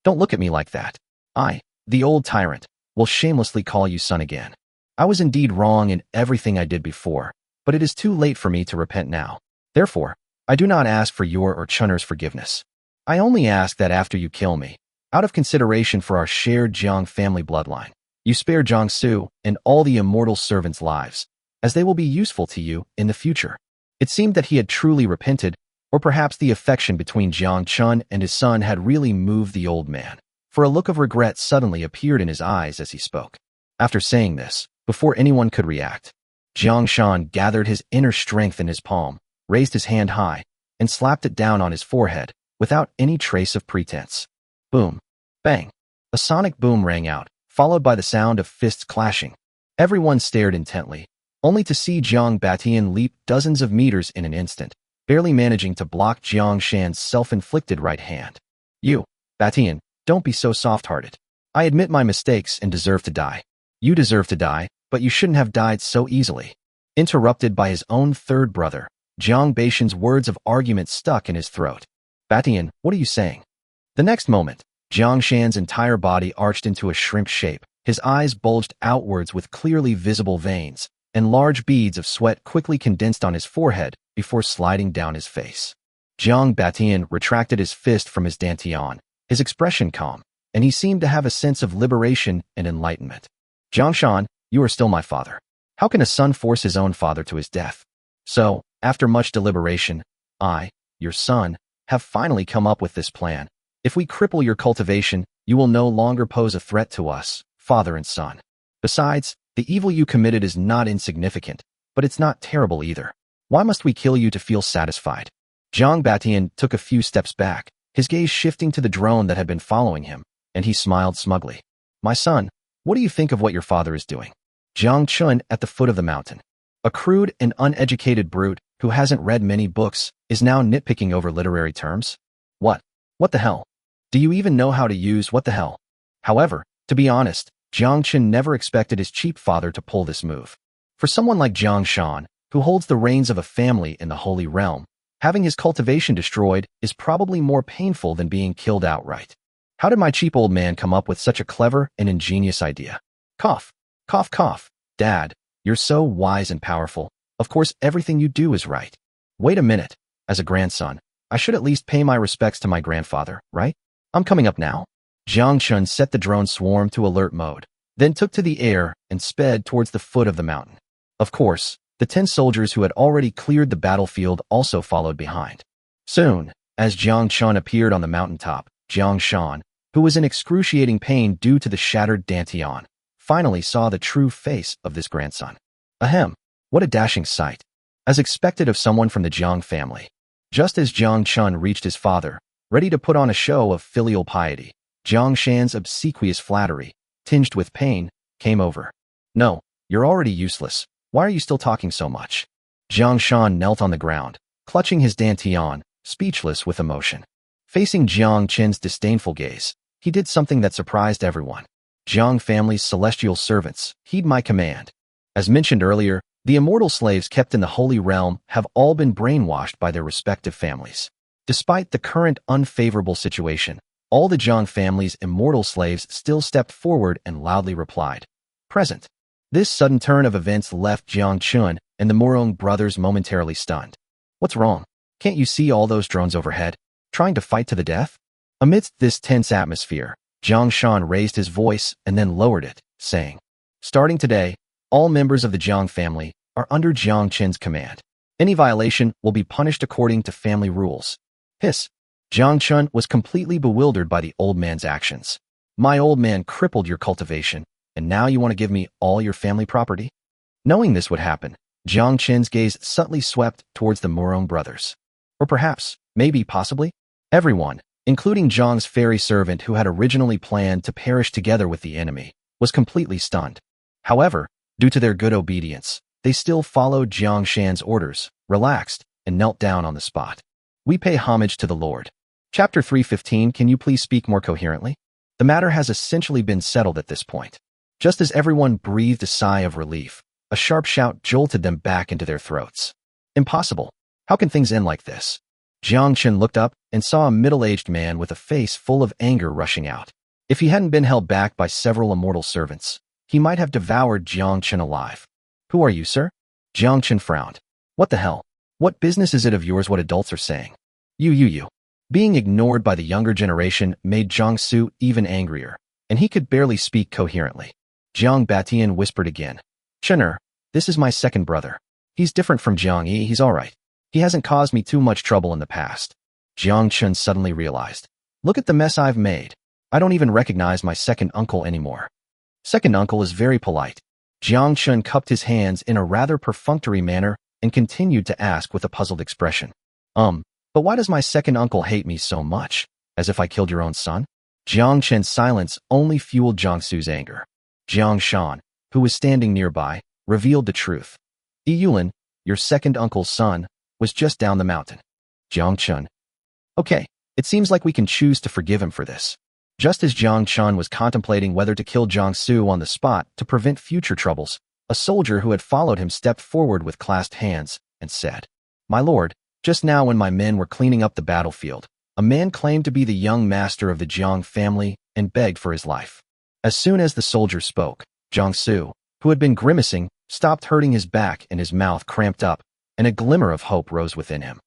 Don't look at me like that. I, the old tyrant, will shamelessly call you son again. I was indeed wrong in everything I did before, but it is too late for me to repent now. Therefore, I do not ask for your or Chun'er's forgiveness. I only ask that after you kill me, out of consideration for our shared Jiang family bloodline, you spare Jiangsu and all the immortal servants' lives, as they will be useful to you in the future. It seemed that he had truly repented, or perhaps the affection between Jiang Chen and his son had really moved the old man, for a look of regret suddenly appeared in his eyes as he spoke. After saying this, before anyone could react, Jiang Shan gathered his inner strength in his palm, raised his hand high, and slapped it down on his forehead, without any trace of pretense. Boom. Bang. A sonic boom rang out, followed by the sound of fists clashing. Everyone stared intently, only to see Jiang Batian leap dozens of meters in an instant, barely managing to block Jiang Shan's self-inflicted right hand. You, Batian, don't be so soft-hearted. I admit my mistakes and deserve to die. You deserve to die, but you shouldn't have died so easily. Interrupted by his own third brother, Jiang Batian's words of argument stuck in his throat. Batian, what are you saying? The next moment, Jiang Shan's entire body arched into a shrimp shape, his eyes bulged outwards with clearly visible veins, and large beads of sweat quickly condensed on his forehead before sliding down his face. Jiang Batian retracted his fist from his dantian, his expression calm, and he seemed to have a sense of liberation and enlightenment. Jiang Shan, you are still my father. How can a son force his own father to his death? So, after much deliberation, I, your son, have finally come up with this plan. If we cripple your cultivation, you will no longer pose a threat to us, father and son. Besides, the evil you committed is not insignificant, but it's not terrible either. Why must we kill you to feel satisfied? Jiang Batian took a few steps back, his gaze shifting to the drone that had been following him, and he smiled smugly. My son, what do you think of what your father is doing? Jiang Chen at the foot of the mountain. A crude and uneducated brute who hasn't read many books is now nitpicking over literary terms? What? What the hell? Do you even know how to use what the hell? However, to be honest, Jiang Chen never expected his cheap father to pull this move. For someone like Jiang Shan, who holds the reins of a family in the Holy Realm, having his cultivation destroyed is probably more painful than being killed outright. How did my cheap old man come up with such a clever and ingenious idea? Cough, cough, cough. Dad, you're so wise and powerful. Of course, everything you do is right. Wait a minute. As a grandson, I should at least pay my respects to my grandfather, right? I'm coming up now. Jiang Chen set the drone swarm to alert mode, then took to the air and sped towards the foot of the mountain. Of course, the 10 soldiers who had already cleared the battlefield also followed behind. Soon, as Jiang Chen appeared on the mountaintop, Jiang Shan, who was in excruciating pain due to the shattered dantian, finally saw the true face of this grandson. Ahem, what a dashing sight. As expected of someone from the Jiang family. Just as Jiang Chen reached his father, ready to put on a show of filial piety, Jiang Shan's obsequious flattery, tinged with pain, came over. No, you're already useless. Why are you still talking so much? Jiang Shan knelt on the ground, clutching his dantian, speechless with emotion. Facing Jiang Chen's disdainful gaze, he did something that surprised everyone. Jiang family's celestial servants, heed my command. As mentioned earlier, the immortal slaves kept in the Holy Realm have all been brainwashed by their respective families. Despite the current unfavorable situation, all the Jiang family's immortal slaves still stepped forward and loudly replied, "Present." This sudden turn of events left Jiang Chen and the Murong brothers momentarily stunned. What's wrong? Can't you see all those drones overhead, trying to fight to the death? Amidst this tense atmosphere, Jiang Shan raised his voice and then lowered it, saying, starting today, all members of the Jiang family are under Jiang Chen's command. Any violation will be punished according to family rules. Hiss. Jiang Chen was completely bewildered by the old man's actions. My old man crippled your cultivation, and now you want to give me all your family property? Knowing this would happen, Jiang Chen's gaze subtly swept towards the Murong brothers. Or perhaps, maybe, possibly, everyone, including Jiang's fairy servant who had originally planned to perish together with the enemy, was completely stunned. However, due to their good obedience, they still followed Jiang Shan's orders, relaxed, and knelt down on the spot. We pay homage to the Lord. Chapter 3:15. Can you please speak more coherently? The matter has essentially been settled at this point. Just as everyone breathed a sigh of relief, a sharp shout jolted them back into their throats. Impossible. How can things end like this? Jiang Chen looked up and saw a middle-aged man with a face full of anger rushing out. If he hadn't been held back by several immortal servants, he might have devoured Jiang Chen alive. Who are you, sir? Jiang Chen frowned. What the hell? What business is it of yours what adults are saying? You. Being ignored by the younger generation made Jiang Su even angrier, and he could barely speak coherently. Jiang Batian whispered again. Chener, this is my second brother. He's different from Jiang Yi, he's alright. He hasn't caused me too much trouble in the past. Jiang Chen suddenly realized. Look at the mess I've made. I don't even recognize my second uncle anymore. Second uncle is very polite. Jiang Chen cupped his hands in a rather perfunctory manner and continued to ask with a puzzled expression. But why does my second uncle hate me so much? As if I killed your own son? Jiang Chen's silence only fueled Jiang Su's anger. Jiang Shan, who was standing nearby, revealed the truth. Yulin, your second uncle's son, was just down the mountain. Jiang Chen. Okay, it seems like we can choose to forgive him for this. Just as Jiang Chen was contemplating whether to kill Jiang Su on the spot to prevent future troubles, a soldier who had followed him stepped forward with clasped hands and said, My lord, just now when my men were cleaning up the battlefield, a man claimed to be the young master of the Jiang family and begged for his life. As soon as the soldier spoke, Jiang Su, who had been grimacing, stopped hurting his back and his mouth cramped up, and a glimmer of hope rose within him.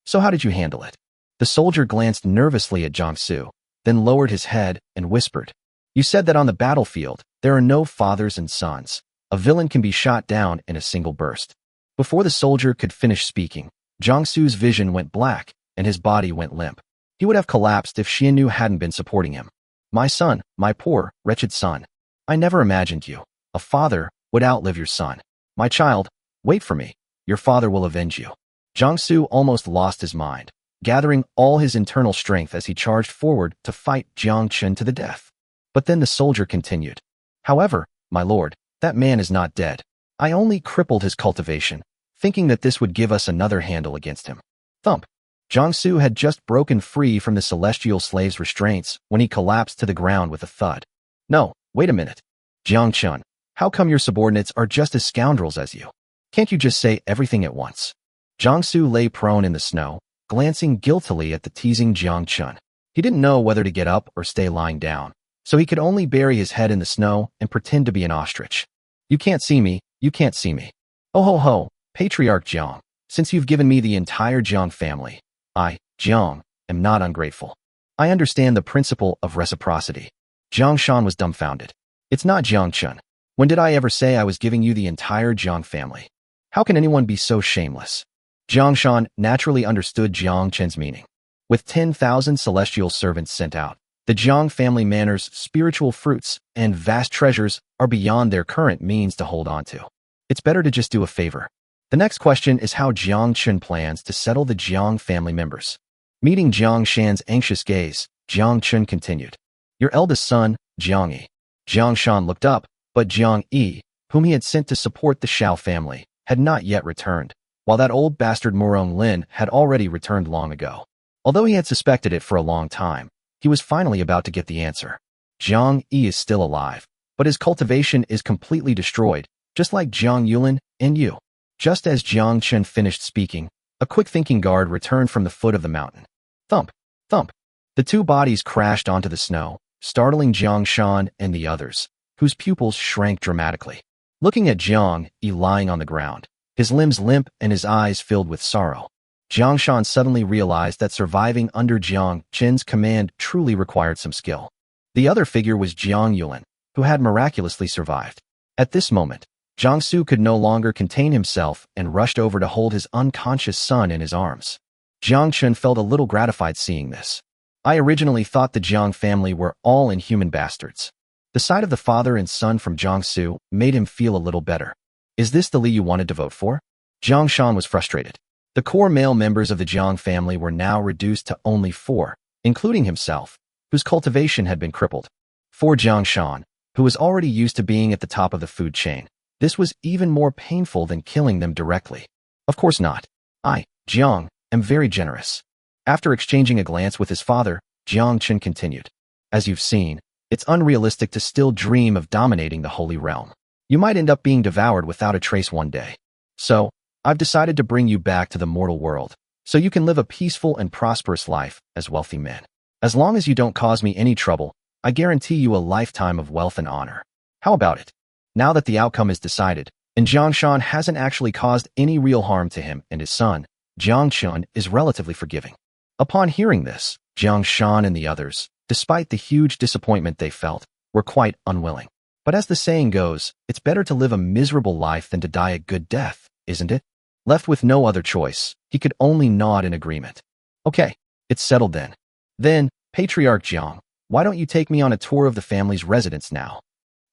So how did you handle it? The soldier glanced nervously at Jiang Su, then lowered his head and whispered, You said that on the battlefield, there are no fathers and sons. A villain can be shot down in a single burst. Before the soldier could finish speaking, Jiang Su's vision went black and his body went limp. He would have collapsed if Xianu hadn't been supporting him. My son, my poor, wretched son. I never imagined you, a father, would outlive your son. My child, wait for me. Your father will avenge you. Jiang Su almost lost his mind, gathering all his internal strength as he charged forward to fight Jiang Chen to the death. But then the soldier continued. However, my lord, that man is not dead. I only crippled his cultivation, thinking that this would give us another handle against him. Thump. Jiang Su had just broken free from the celestial slave's restraints when he collapsed to the ground with a thud. No, wait a minute. Jiang Chen, how come your subordinates are just as scoundrels as you? Can't you just say everything at once? Jiang Su lay prone in the snow, glancing guiltily at the teasing Jiang Chen. He didn't know whether to get up or stay lying down, so he could only bury his head in the snow and pretend to be an ostrich. You can't see me, you can't see me. Oh ho ho, Patriarch Jiang, since you've given me the entire Jiang family, I, Jiang, am not ungrateful. I understand the principle of reciprocity. Jiang Shan was dumbfounded. It's not Jiang Chen. When did I ever say I was giving you the entire Jiang family? How can anyone be so shameless? Jiang Shan naturally understood Jiang Chen's meaning. With 10,000 celestial servants sent out, the Jiang family manors, spiritual fruits, and vast treasures are beyond their current means to hold on to. It's better to just do a favor. The next question is how Jiang Chen plans to settle the Jiang family members. Meeting Jiang Shan's anxious gaze, Jiang Chen continued. Your eldest son, Jiang Yi. Jiang Shan looked up, but Jiang Yi, whom he had sent to support the Xiao family, had not yet returned, while that old bastard Murong Lin had already returned long ago. Although he had suspected it for a long time, he was finally about to get the answer. Jiang Yi is still alive, but his cultivation is completely destroyed, just like Jiang Yulin and you. Just as Jiang Chen finished speaking, a quick-thinking guard returned from the foot of the mountain. Thump, thump. The two bodies crashed onto the snow, startling Jiang Shan and the others, whose pupils shrank dramatically. Looking at Jiang Yi lying on the ground, his limbs limp and his eyes filled with sorrow, Jiang Shan suddenly realized that surviving under Jiang Chen's command truly required some skill. The other figure was Jiang Yulin, who had miraculously survived. At this moment, Jiang Su could no longer contain himself and rushed over to hold his unconscious son in his arms. Jiang Chen felt a little gratified seeing this. I originally thought the Jiang family were all inhuman bastards. The sight of the father and son from Jiang Su made him feel a little better. Is this the Li you wanted to vote for? Jiang Shan was frustrated. The core male members of the Jiang family were now reduced to only 4, including himself, whose cultivation had been crippled. For Jiang Shan, who was already used to being at the top of the food chain, this was even more painful than killing them directly. Of course not. I, Jiang, am very generous. After exchanging a glance with his father, Jiang Chen continued. As you've seen, it's unrealistic to still dream of dominating the Holy Realm. You might end up being devoured without a trace one day. So, I've decided to bring you back to the mortal world, so you can live a peaceful and prosperous life as wealthy men. As long as you don't cause me any trouble, I guarantee you a lifetime of wealth and honor. How about it? Now that the outcome is decided, and Jiang Shan hasn't actually caused any real harm to him and his son, Jiang Chen is relatively forgiving. Upon hearing this, Jiang Shan and the others, despite the huge disappointment they felt, were quite unwilling. But as the saying goes, it's better to live a miserable life than to die a good death, isn't it? Left with no other choice, he could only nod in agreement. Okay, it's settled then. Then, Patriarch Jiang, why don't you take me on a tour of the family's residence now?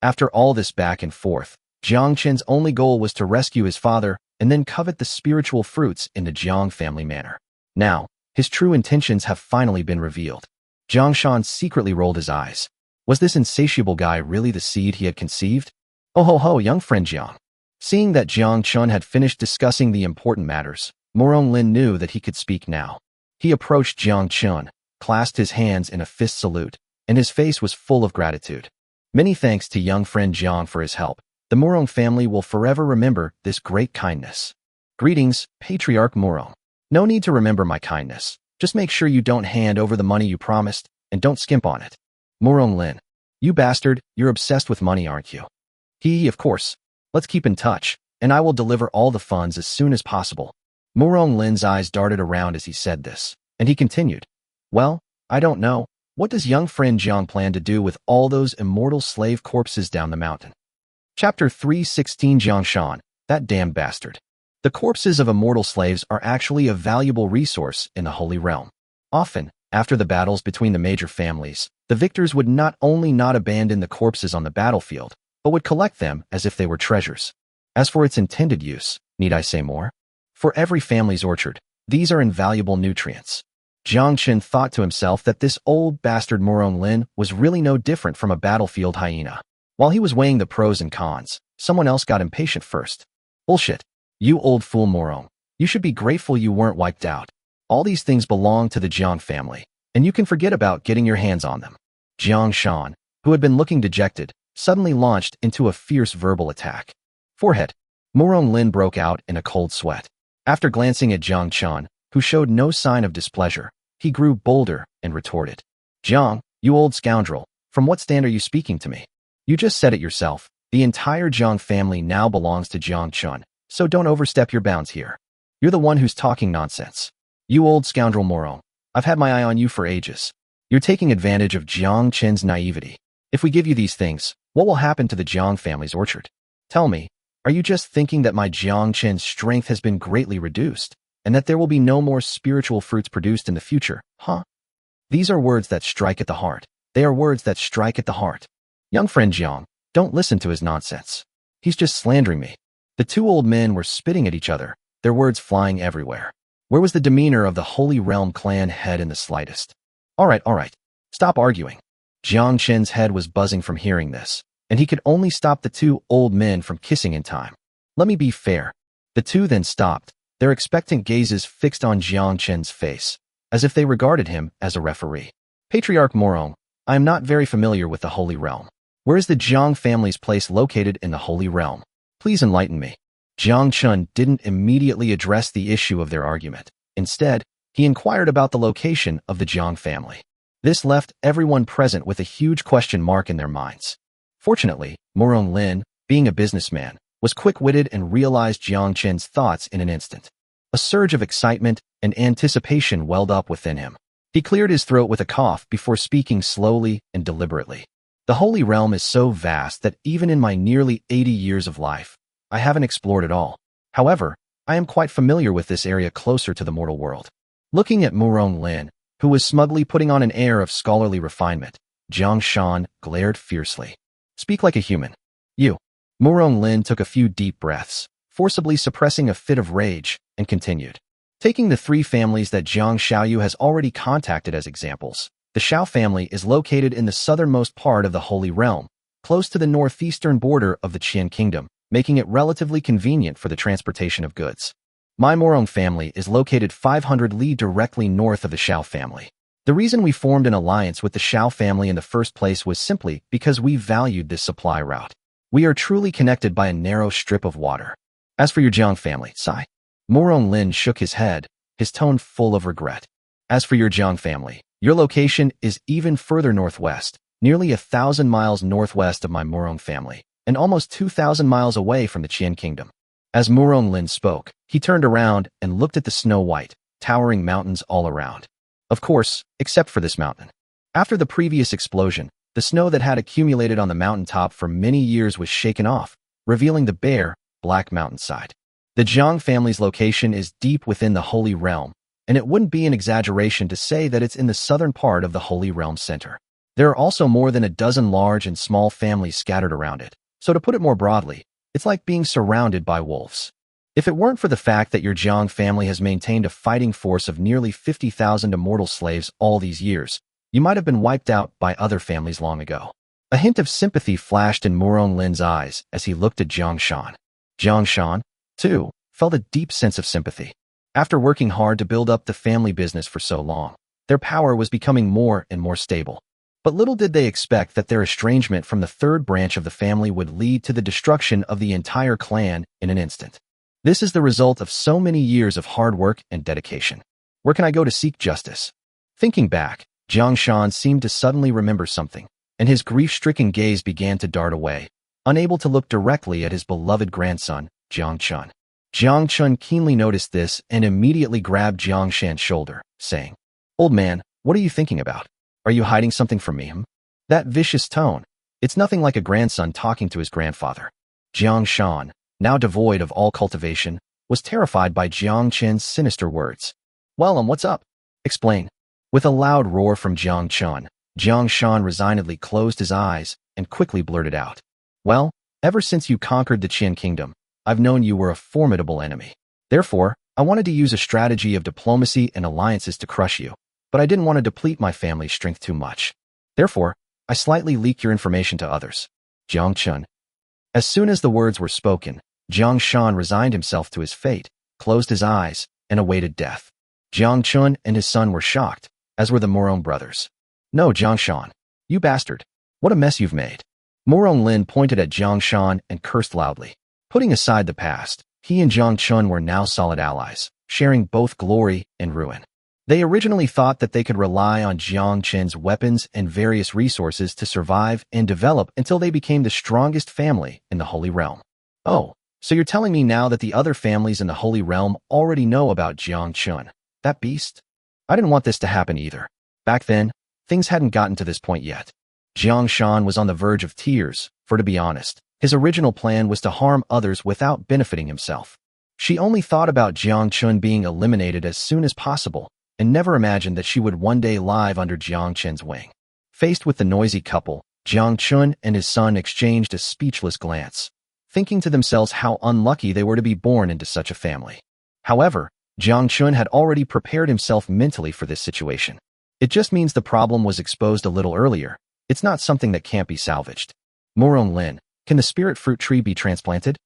After all this back and forth, Jiang Chen's only goal was to rescue his father and then covet the spiritual fruits in the Jiang family manner. Now, his true intentions have finally been revealed. Jiang Shan secretly rolled his eyes. Was this insatiable guy really the seed he had conceived? Oh ho ho, young friend Jiang. Seeing that Jiang Chen had finished discussing the important matters, Murong Lin knew that he could speak now. He approached Jiang Chen, clasped his hands in a fist salute, and his face was full of gratitude. Many thanks to young friend Jiang for his help. The Murong family will forever remember this great kindness. Greetings, Patriarch Murong. No need to remember my kindness. Just make sure you don't hand over the money you promised, and don't skimp on it. Murong Lin. You bastard, you're obsessed with money, aren't you? Of course. Let's keep in touch, and I will deliver all the funds as soon as possible. Murong Lin's eyes darted around as he said this, and he continued. Well, I don't know. What does young friend Jiang plan to do with all those immortal slave corpses down the mountain? Chapter 316 Jiang Shan, that damn bastard. The corpses of immortal slaves are actually a valuable resource in the Holy Realm. Often, after the battles between the major families, the victors would not only not abandon the corpses on the battlefield, but would collect them as if they were treasures. As for its intended use, need I say more? For every family's orchard, these are invaluable nutrients. Jiang Chen thought to himself that this old bastard Murong Lin was really no different from a battlefield hyena. While he was weighing the pros and cons, someone else got impatient first. Bullshit. You old fool Murong. You should be grateful you weren't wiped out. All these things belong to the Jiang family, and you can forget about getting your hands on them. Jiang Shan, who had been looking dejected, suddenly launched into a fierce verbal attack. Forehead. Murong Lin broke out in a cold sweat. After glancing at Jiang Chen, who showed no sign of displeasure, he grew bolder and retorted. Jiang, you old scoundrel, from what stand are you speaking to me? You just said it yourself. The entire Jiang family now belongs to Jiang Chen, so don't overstep your bounds here. You're the one who's talking nonsense. You old scoundrel Murong. I've had my eye on you for ages. You're taking advantage of Jiang Chen's naivety. If we give you these things, what will happen to the Jiang family's orchard? Tell me, are you just thinking that my Jiang Chen's strength has been greatly reduced, and that there will be no more spiritual fruits produced in the future, huh? These are words that strike at the heart. They are words that strike at the heart. Young friend Jiang, don't listen to his nonsense. He's just slandering me. The two old men were spitting at each other, their words flying everywhere. Where was the demeanor of the Holy Realm clan head in the slightest? All right. Stop arguing. Jiang Chen's head was buzzing from hearing this, and he could only stop the two old men from kissing in time. Let me be fair. The two then stopped, their expectant gazes fixed on Jiang Chen's face, as if they regarded him as a referee. Patriarch Murong, I am not very familiar with the Holy Realm. Where is the Jiang family's place located in the Holy Realm? Please enlighten me. Jiang Chen didn't immediately address the issue of their argument. Instead, he inquired about the location of the Jiang family. This left everyone present with a huge question mark in their minds. Fortunately, Murong Lin, being a businessman, was quick-witted and realized Jiang Chen's thoughts in an instant. A surge of excitement and anticipation welled up within him. He cleared his throat with a cough before speaking slowly and deliberately. The Holy Realm is so vast that even in my nearly 80 years of life, I haven't explored it all. However, I am quite familiar with this area closer to the mortal world. Looking at Murong Lin, who was smugly putting on an air of scholarly refinement, Jiang Shan glared fiercely. Speak like a human. You. Murong Lin took a few deep breaths, forcibly suppressing a fit of rage, and continued. Taking the three families that Jiang Xiaoyu has already contacted as examples, the Xiao family is located in the southernmost part of the Holy Realm, close to the northeastern border of the Qian Kingdom, making it relatively convenient for the transportation of goods. My Murong family is located 500 li directly north of the Xiao family. The reason we formed an alliance with the Xiao family in the first place was simply because we valued this supply route. We are truly connected by a narrow strip of water. As for your Jiang family, sigh. Murong Lin shook his head, his tone full of regret. As for your Jiang family, your location is even further northwest, nearly 1,000 miles northwest of my Murong family, and almost 2,000 miles away from the Qian Kingdom. As Murong Lin spoke, he turned around and looked at the snow-white, towering mountains all around. Of course, except for this mountain. After the previous explosion, the snow that had accumulated on the mountaintop for many years was shaken off, revealing the bare, black mountainside. The Jiang family's location is deep within the Holy Realm, and it wouldn't be an exaggeration to say that it's in the southern part of the Holy Realm center. There are also more than a dozen large and small families scattered around it, so to put it more broadly, it's like being surrounded by wolves. If it weren't for the fact that your Jiang family has maintained a fighting force of nearly 50,000 immortal slaves all these years, you might have been wiped out by other families long ago. A hint of sympathy flashed in Murong Lin's eyes as he looked at Jiang Shan. Jiang Shan, too, felt a deep sense of sympathy. After working hard to build up the family business for so long, their power was becoming more and more stable. But little did they expect that their estrangement from the third branch of the family would lead to the destruction of the entire clan in an instant. This is the result of so many years of hard work and dedication. Where can I go to seek justice? Thinking back, Jiang Shan seemed to suddenly remember something, and his grief-stricken gaze began to dart away, unable to look directly at his beloved grandson, Jiang Chen. Jiang Chen keenly noticed this and immediately grabbed Jiang Shan's shoulder, saying, "Old man, what are you thinking about? Are you hiding something from me?" That vicious tone. It's nothing like a grandson talking to his grandfather. Jiang Shan, now devoid of all cultivation, was terrified by Jiang Chen's sinister words. "Well, what's up? Explain." With a loud roar from Jiang Chen, Jiang Shan resignedly closed his eyes and quickly blurted out, "Well, ever since you conquered the Qian Kingdom, I've known you were a formidable enemy. Therefore, I wanted to use a strategy of diplomacy and alliances to crush you, but I didn't want to deplete my family's strength too much. Therefore, I slightly leak your information to others." Jiang Chen. As soon as the words were spoken, Jiang Shan resigned himself to his fate, closed his eyes, and awaited death. Jiang Chen and his son were shocked, as were the Murong brothers. "No, Jiang Shan. You bastard. What a mess you've made." Murong Lin pointed at Jiang Shan and cursed loudly. Putting aside the past, he and Jiang Chen were now solid allies, sharing both glory and ruin. They originally thought that they could rely on Jiang Chen's weapons and various resources to survive and develop until they became the strongest family in the Holy Realm. "Oh, so you're telling me now that the other families in the Holy Realm already know about Jiang Chen, that beast? I didn't want this to happen either. Back then, things hadn't gotten to this point yet." Jiang Shan was on the verge of tears, for to be honest, his original plan was to harm others without benefiting himself. She only thought about Jiang Chen being eliminated as soon as possible, and never imagined that she would one day live under Jiang Chen's wing. Faced with the noisy couple, Jiang Chen and his son exchanged a speechless glance, thinking to themselves how unlucky they were to be born into such a family. However, Jiang Chen had already prepared himself mentally for this situation. It just means the problem was exposed a little earlier. It's not something that can't be salvaged. Murong Lin, can the spirit fruit tree be transplanted?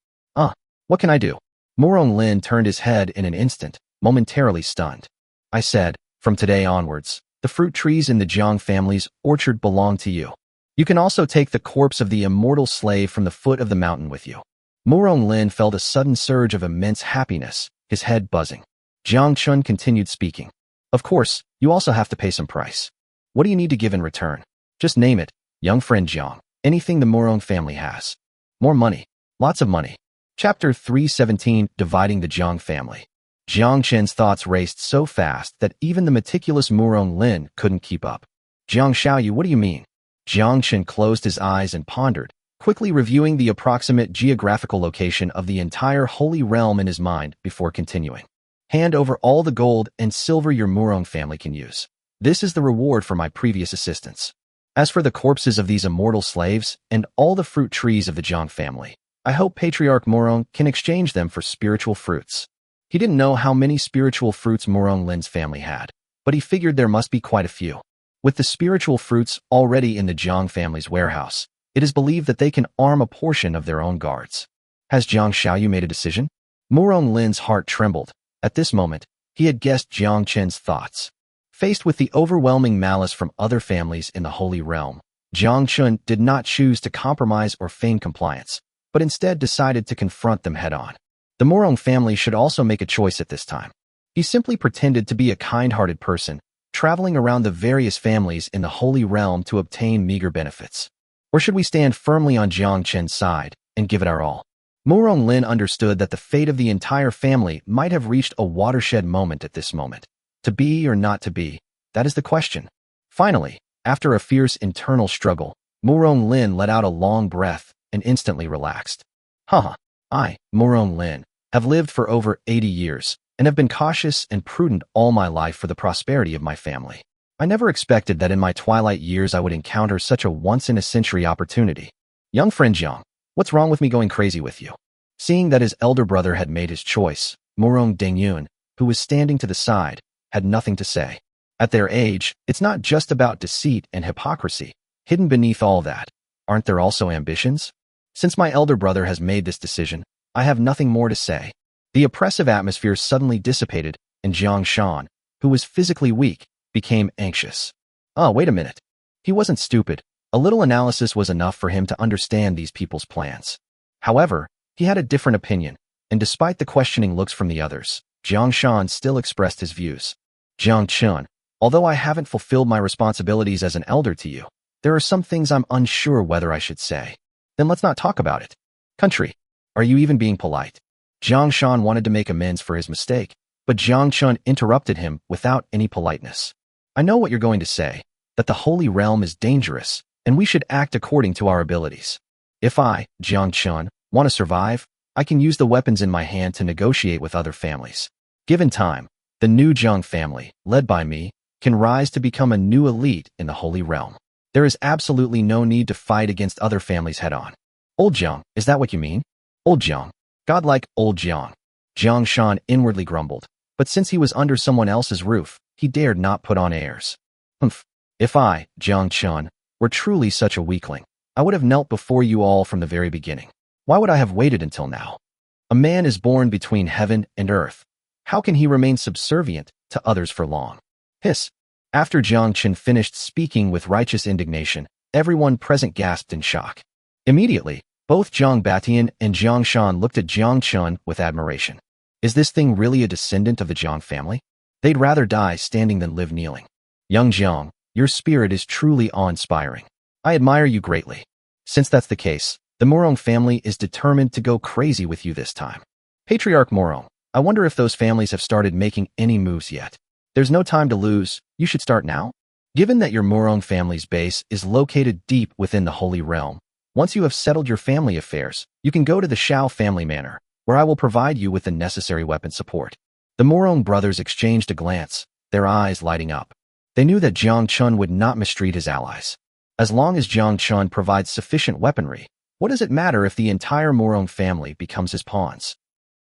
What can I do? Murong Lin turned his head in an instant, momentarily stunned. I said, from today onwards, the fruit trees in the Jiang family's orchard belong to you. You can also take the corpse of the immortal slave from the foot of the mountain with you. Murong Lin felt a sudden surge of immense happiness, his head buzzing. Jiang Chen continued speaking. Of course, you also have to pay some price. What do you need to give in return? Just name it, young friend Jiang. Anything the Murong family has. More money. Lots of money. Chapter 317, Dividing the Jiang Family. Jiang Chen's thoughts raced so fast that even the meticulous Murong Lin couldn't keep up. "Jiang Xiaoyu, what do you mean?" Jiang Chen closed his eyes and pondered, quickly reviewing the approximate geographical location of the entire Holy Realm in his mind before continuing. "Hand over all the gold and silver your Murong family can use. This is the reward for my previous assistance. As for the corpses of these immortal slaves and all the fruit trees of the Jiang family, I hope Patriarch Murong can exchange them for spiritual fruits." He didn't know how many spiritual fruits Murong Lin's family had, but he figured there must be quite a few. With the spiritual fruits already in the Jiang family's warehouse, it is believed that they can arm a portion of their own guards. Has Jiang Xiao made a decision? Murong Lin's heart trembled. At this moment, he had guessed Jiang Chen's thoughts. Faced with the overwhelming malice from other families in the Holy Realm, Jiang Chen did not choose to compromise or feign compliance, but instead decided to confront them head-on. The Murong family should also make a choice at this time. He simply pretended to be a kind-hearted person, traveling around the various families in the Holy Realm to obtain meager benefits. Or should we stand firmly on Jiang Chen's side and give it our all? Murong Lin understood that the fate of the entire family might have reached a watershed moment at this moment. To be or not to be, that is the question. Finally, after a fierce internal struggle, Murong Lin let out a long breath and instantly relaxed. I, Murong Lin, have lived for over 80 years and have been cautious and prudent all my life for the prosperity of my family. I never expected that in my twilight years I would encounter such a once-in-a-century opportunity. Young friend Jiang, what's wrong with me going crazy with you? Seeing that his elder brother had made his choice, Murong Dengyun, who was standing to the side, had nothing to say. At their age, it's not just about deceit and hypocrisy. Hidden beneath all that, aren't there also ambitions? Since my elder brother has made this decision, I have nothing more to say. The oppressive atmosphere suddenly dissipated, and Jiang Shan, who was physically weak, became anxious. Wait a minute. He wasn't stupid. A little analysis was enough for him to understand these people's plans. However, he had a different opinion, and despite the questioning looks from the others, Jiang Shan still expressed his views. Jiang Chen, although I haven't fulfilled my responsibilities as an elder to you, there are some things I'm unsure whether I should say. Then let's not talk about it. Country, are you even being polite? Jiang Shan wanted to make amends for his mistake, but Jiang Chen interrupted him without any politeness. I know what you're going to say, that the Holy Realm is dangerous, and we should act according to our abilities. If I, Jiang Chen, want to survive, I can use the weapons in my hand to negotiate with other families. Given time, the new Jiang family, led by me, can rise to become a new elite in the Holy Realm. There is absolutely no need to fight against other families head-on. Old Jiang, is that what you mean? Old Jiang. Godlike old Jiang. Jiang Shan inwardly grumbled, but since he was under someone else's roof, he dared not put on airs. If I, Jiang Chen, were truly such a weakling, I would have knelt before you all from the very beginning. Why would I have waited until now? A man is born between heaven and earth. How can he remain subservient to others for long? Hiss. After Jiang Chen finished speaking with righteous indignation, everyone present gasped in shock. Immediately, both Jiang Batian and Jiang Shan looked at Jiang Chen with admiration. Is this thing really a descendant of the Jiang family? They'd rather die standing than live kneeling. Young Jiang, your spirit is truly awe-inspiring. I admire you greatly. Since that's the case, the Murong family is determined to go crazy with you this time. Patriarch Murong, I wonder if those families have started making any moves yet. There's no time to lose, you should start now. Given that your Murong family's base is located deep within the Holy Realm, once you have settled your family affairs, you can go to the Xiao family manor, where I will provide you with the necessary weapon support. The Murong brothers exchanged a glance, their eyes lighting up. They knew that Jiang Chen would not mistreat his allies. As long as Jiang Chen provides sufficient weaponry, what does it matter if the entire Murong family becomes his pawns?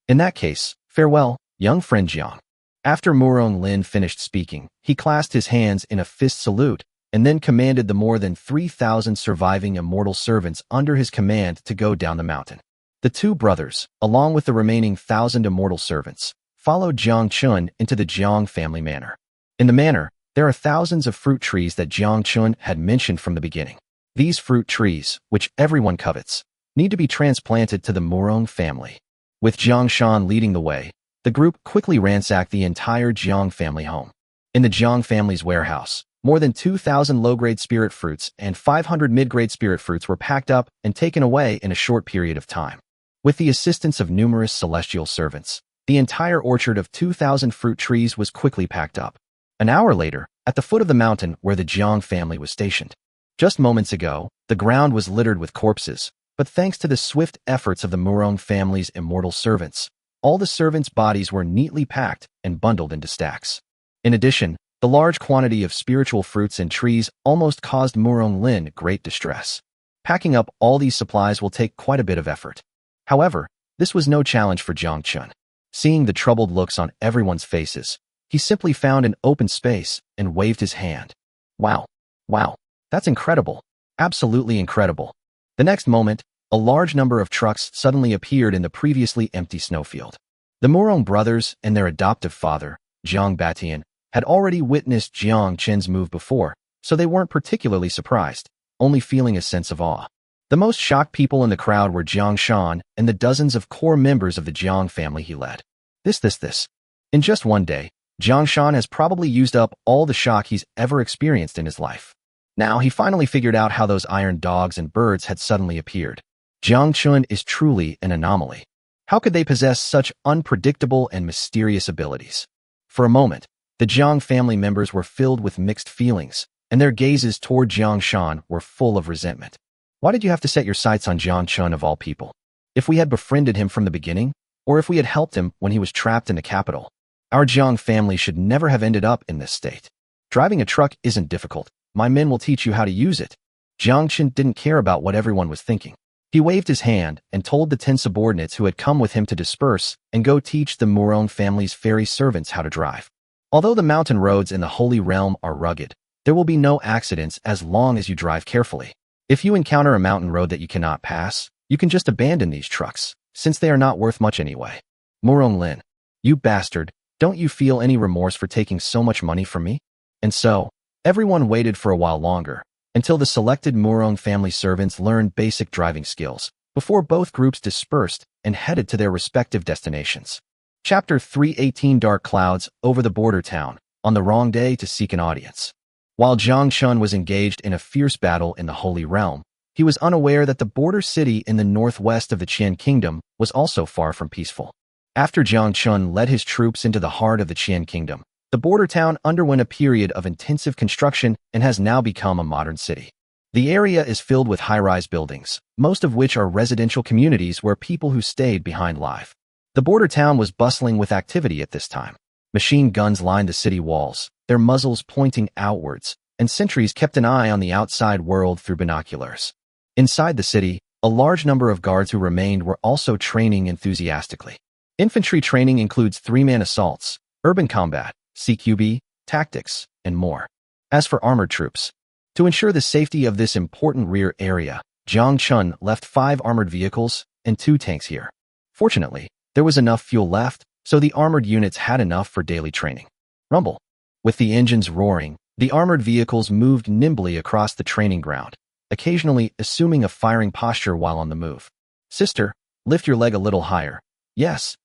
In that case, farewell, young friend Jiang. After Murong Lin finished speaking, he clasped his hands in a fist salute and then commanded the more than 3,000 surviving immortal servants under his command to go down the mountain. The two brothers, along with the remaining 1,000 immortal servants, followed Jiang Chen into the Jiang family manor. In the manor, there are thousands of fruit trees that Jiang Chen had mentioned from the beginning. These fruit trees, which everyone covets, need to be transplanted to the Murong family. With Jiang Shan leading the way, the group quickly ransacked the entire Jiang family home. In the Jiang family's warehouse, more than 2,000 low-grade spirit fruits and 500 mid-grade spirit fruits were packed up and taken away in a short period of time. With the assistance of numerous celestial servants, the entire orchard of 2,000 fruit trees was quickly packed up. An hour later, at the foot of the mountain where the Jiang family was stationed. Just moments ago, the ground was littered with corpses, but thanks to the swift efforts of the Murong family's immortal servants, all the servants' bodies were neatly packed and bundled into stacks. In addition, the large quantity of spiritual fruits and trees almost caused Murong Lin great distress. Packing up all these supplies will take quite a bit of effort. However, this was no challenge for Jiang Chen. Seeing the troubled looks on everyone's faces, he simply found an open space and waved his hand. Wow. Wow. That's incredible. Absolutely incredible. The next moment, a large number of trucks suddenly appeared in the previously empty snowfield. The Murong brothers and their adoptive father, Jiang Batian, had already witnessed Jiang Chen's move before, so they weren't particularly surprised, only feeling a sense of awe. The most shocked people in the crowd were Jiang Shan and the dozens of core members of the Jiang family he led. This. In just one day, Jiang Shan has probably used up all the shock he's ever experienced in his life. Now he finally figured out how those iron dogs and birds had suddenly appeared. Jiang Chen is truly an anomaly. How could they possess such unpredictable and mysterious abilities? For a moment, the Jiang family members were filled with mixed feelings, and their gazes toward Jiang Shan were full of resentment. Why did you have to set your sights on Jiang Chen of all people? If we had befriended him from the beginning, or if we had helped him when he was trapped in the capital, our Jiang family should never have ended up in this state. Driving a truck isn't difficult. My men will teach you how to use it. Jiang Chen didn't care about what everyone was thinking. He waved his hand and told the 10 subordinates who had come with him to disperse and go teach the Murong family's ferry servants how to drive. Although the mountain roads in the Holy Realm are rugged, there will be no accidents as long as you drive carefully. If you encounter a mountain road that you cannot pass, you can just abandon these trucks, since they are not worth much anyway. Murong Lin, you bastard, don't you feel any remorse for taking so much money from me? And so, everyone waited for a while longer, until the selected Murong family servants learned basic driving skills, before both groups dispersed and headed to their respective destinations. Chapter 318 Dark Clouds over the border town, on the wrong day to seek an audience. While Jiang Chen was engaged in a fierce battle in the Holy Realm, he was unaware that the border city in the northwest of the Qian Kingdom was also far from peaceful. After Jiang Chen led his troops into the heart of the Qian Kingdom, the border town underwent a period of intensive construction and has now become a modern city. The area is filled with high-rise buildings, most of which are residential communities where people who stayed behind live. The border town was bustling with activity at this time. Machine guns lined the city walls, their muzzles pointing outwards, and sentries kept an eye on the outside world through binoculars. Inside the city, a large number of guards who remained were also training enthusiastically. Infantry training includes 3-man assaults, urban combat, CQB, tactics, and more. As for armored troops, to ensure the safety of this important rear area, Jiang Chen left 5 armored vehicles and 2 tanks here. Fortunately, there was enough fuel left, so the armored units had enough for daily training. Rumble. With the engines roaring, the armored vehicles moved nimbly across the training ground, occasionally assuming a firing posture while on the move. Sister, lift your leg a little higher. Yes,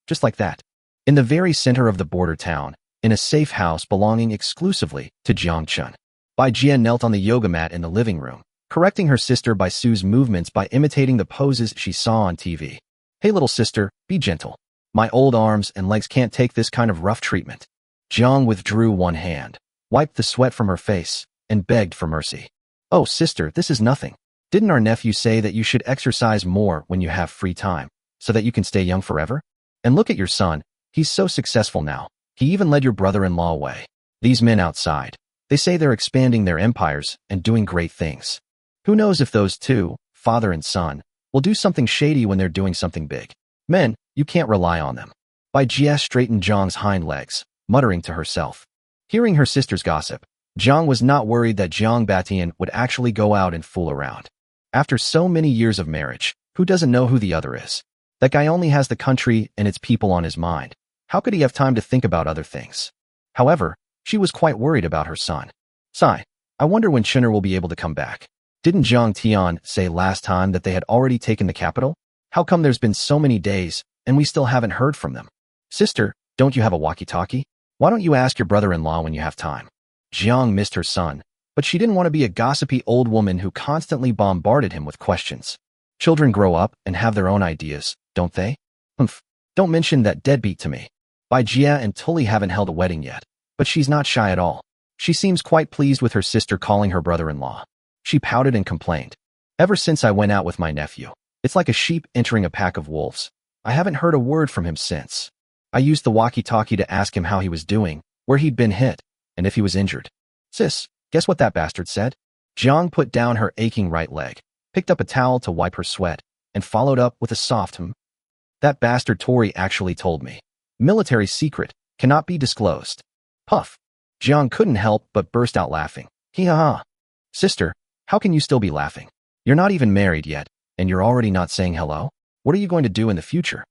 just like that. In the very center of the border town, in a safe house belonging exclusively to Jiang Chen, Bai Jia knelt on the yoga mat in the living room, correcting her sister Bai Su's movements by imitating the poses she saw on TV. Hey little sister, be gentle. My old arms and legs can't take this kind of rough treatment. Jiang withdrew one hand, wiped the sweat from her face, and begged for mercy. Oh, sister, this is nothing. Didn't our nephew say that you should exercise more when you have free time, so that you can stay young forever? And look at your son, he's so successful now. He even led your brother-in-law away. These men outside, they say they're expanding their empires and doing great things. Who knows if those two, father and son, will do something shady when they're doing something big. Men, you can't rely on them. Bai Jia straightened Zhang's hind legs, muttering to herself. Hearing her sister's gossip, Jiang was not worried that Jiang Batian would actually go out and fool around. After so many years of marriage, who doesn't know who the other is? That guy only has the country and its people on his mind. How could he have time to think about other things? However, she was quite worried about her son. Sigh, I wonder when Chinner will be able to come back. Didn't Jiang Tian say last time that they had already taken the capital? How come there's been so many days and we still haven't heard from them? Sister, don't you have a walkie-talkie? Why don't you ask your brother-in-law when you have time? Jiang missed her son, but she didn't want to be a gossipy old woman who constantly bombarded him with questions. Children grow up and have their own ideas, don't they? Don't mention that deadbeat to me. Bai Jia and Tully haven't held a wedding yet, but she's not shy at all. She seems quite pleased with her sister calling her brother-in-law. She pouted and complained. Ever since I went out with my nephew, it's like a sheep entering a pack of wolves. I haven't heard a word from him since. I used the walkie-talkie to ask him how he was doing, where he'd been hit, and if he was injured. Sis, guess what that bastard said? Jiang put down her aching right leg, picked up a towel to wipe her sweat, and followed up with a soft That bastard Tori actually told me. Military secret, cannot be disclosed. Puff. Jiang couldn't help but burst out laughing. Hee ha ha. Sister, how can you still be laughing? You're not even married yet, and you're already not saying hello? What are you going to do in the future?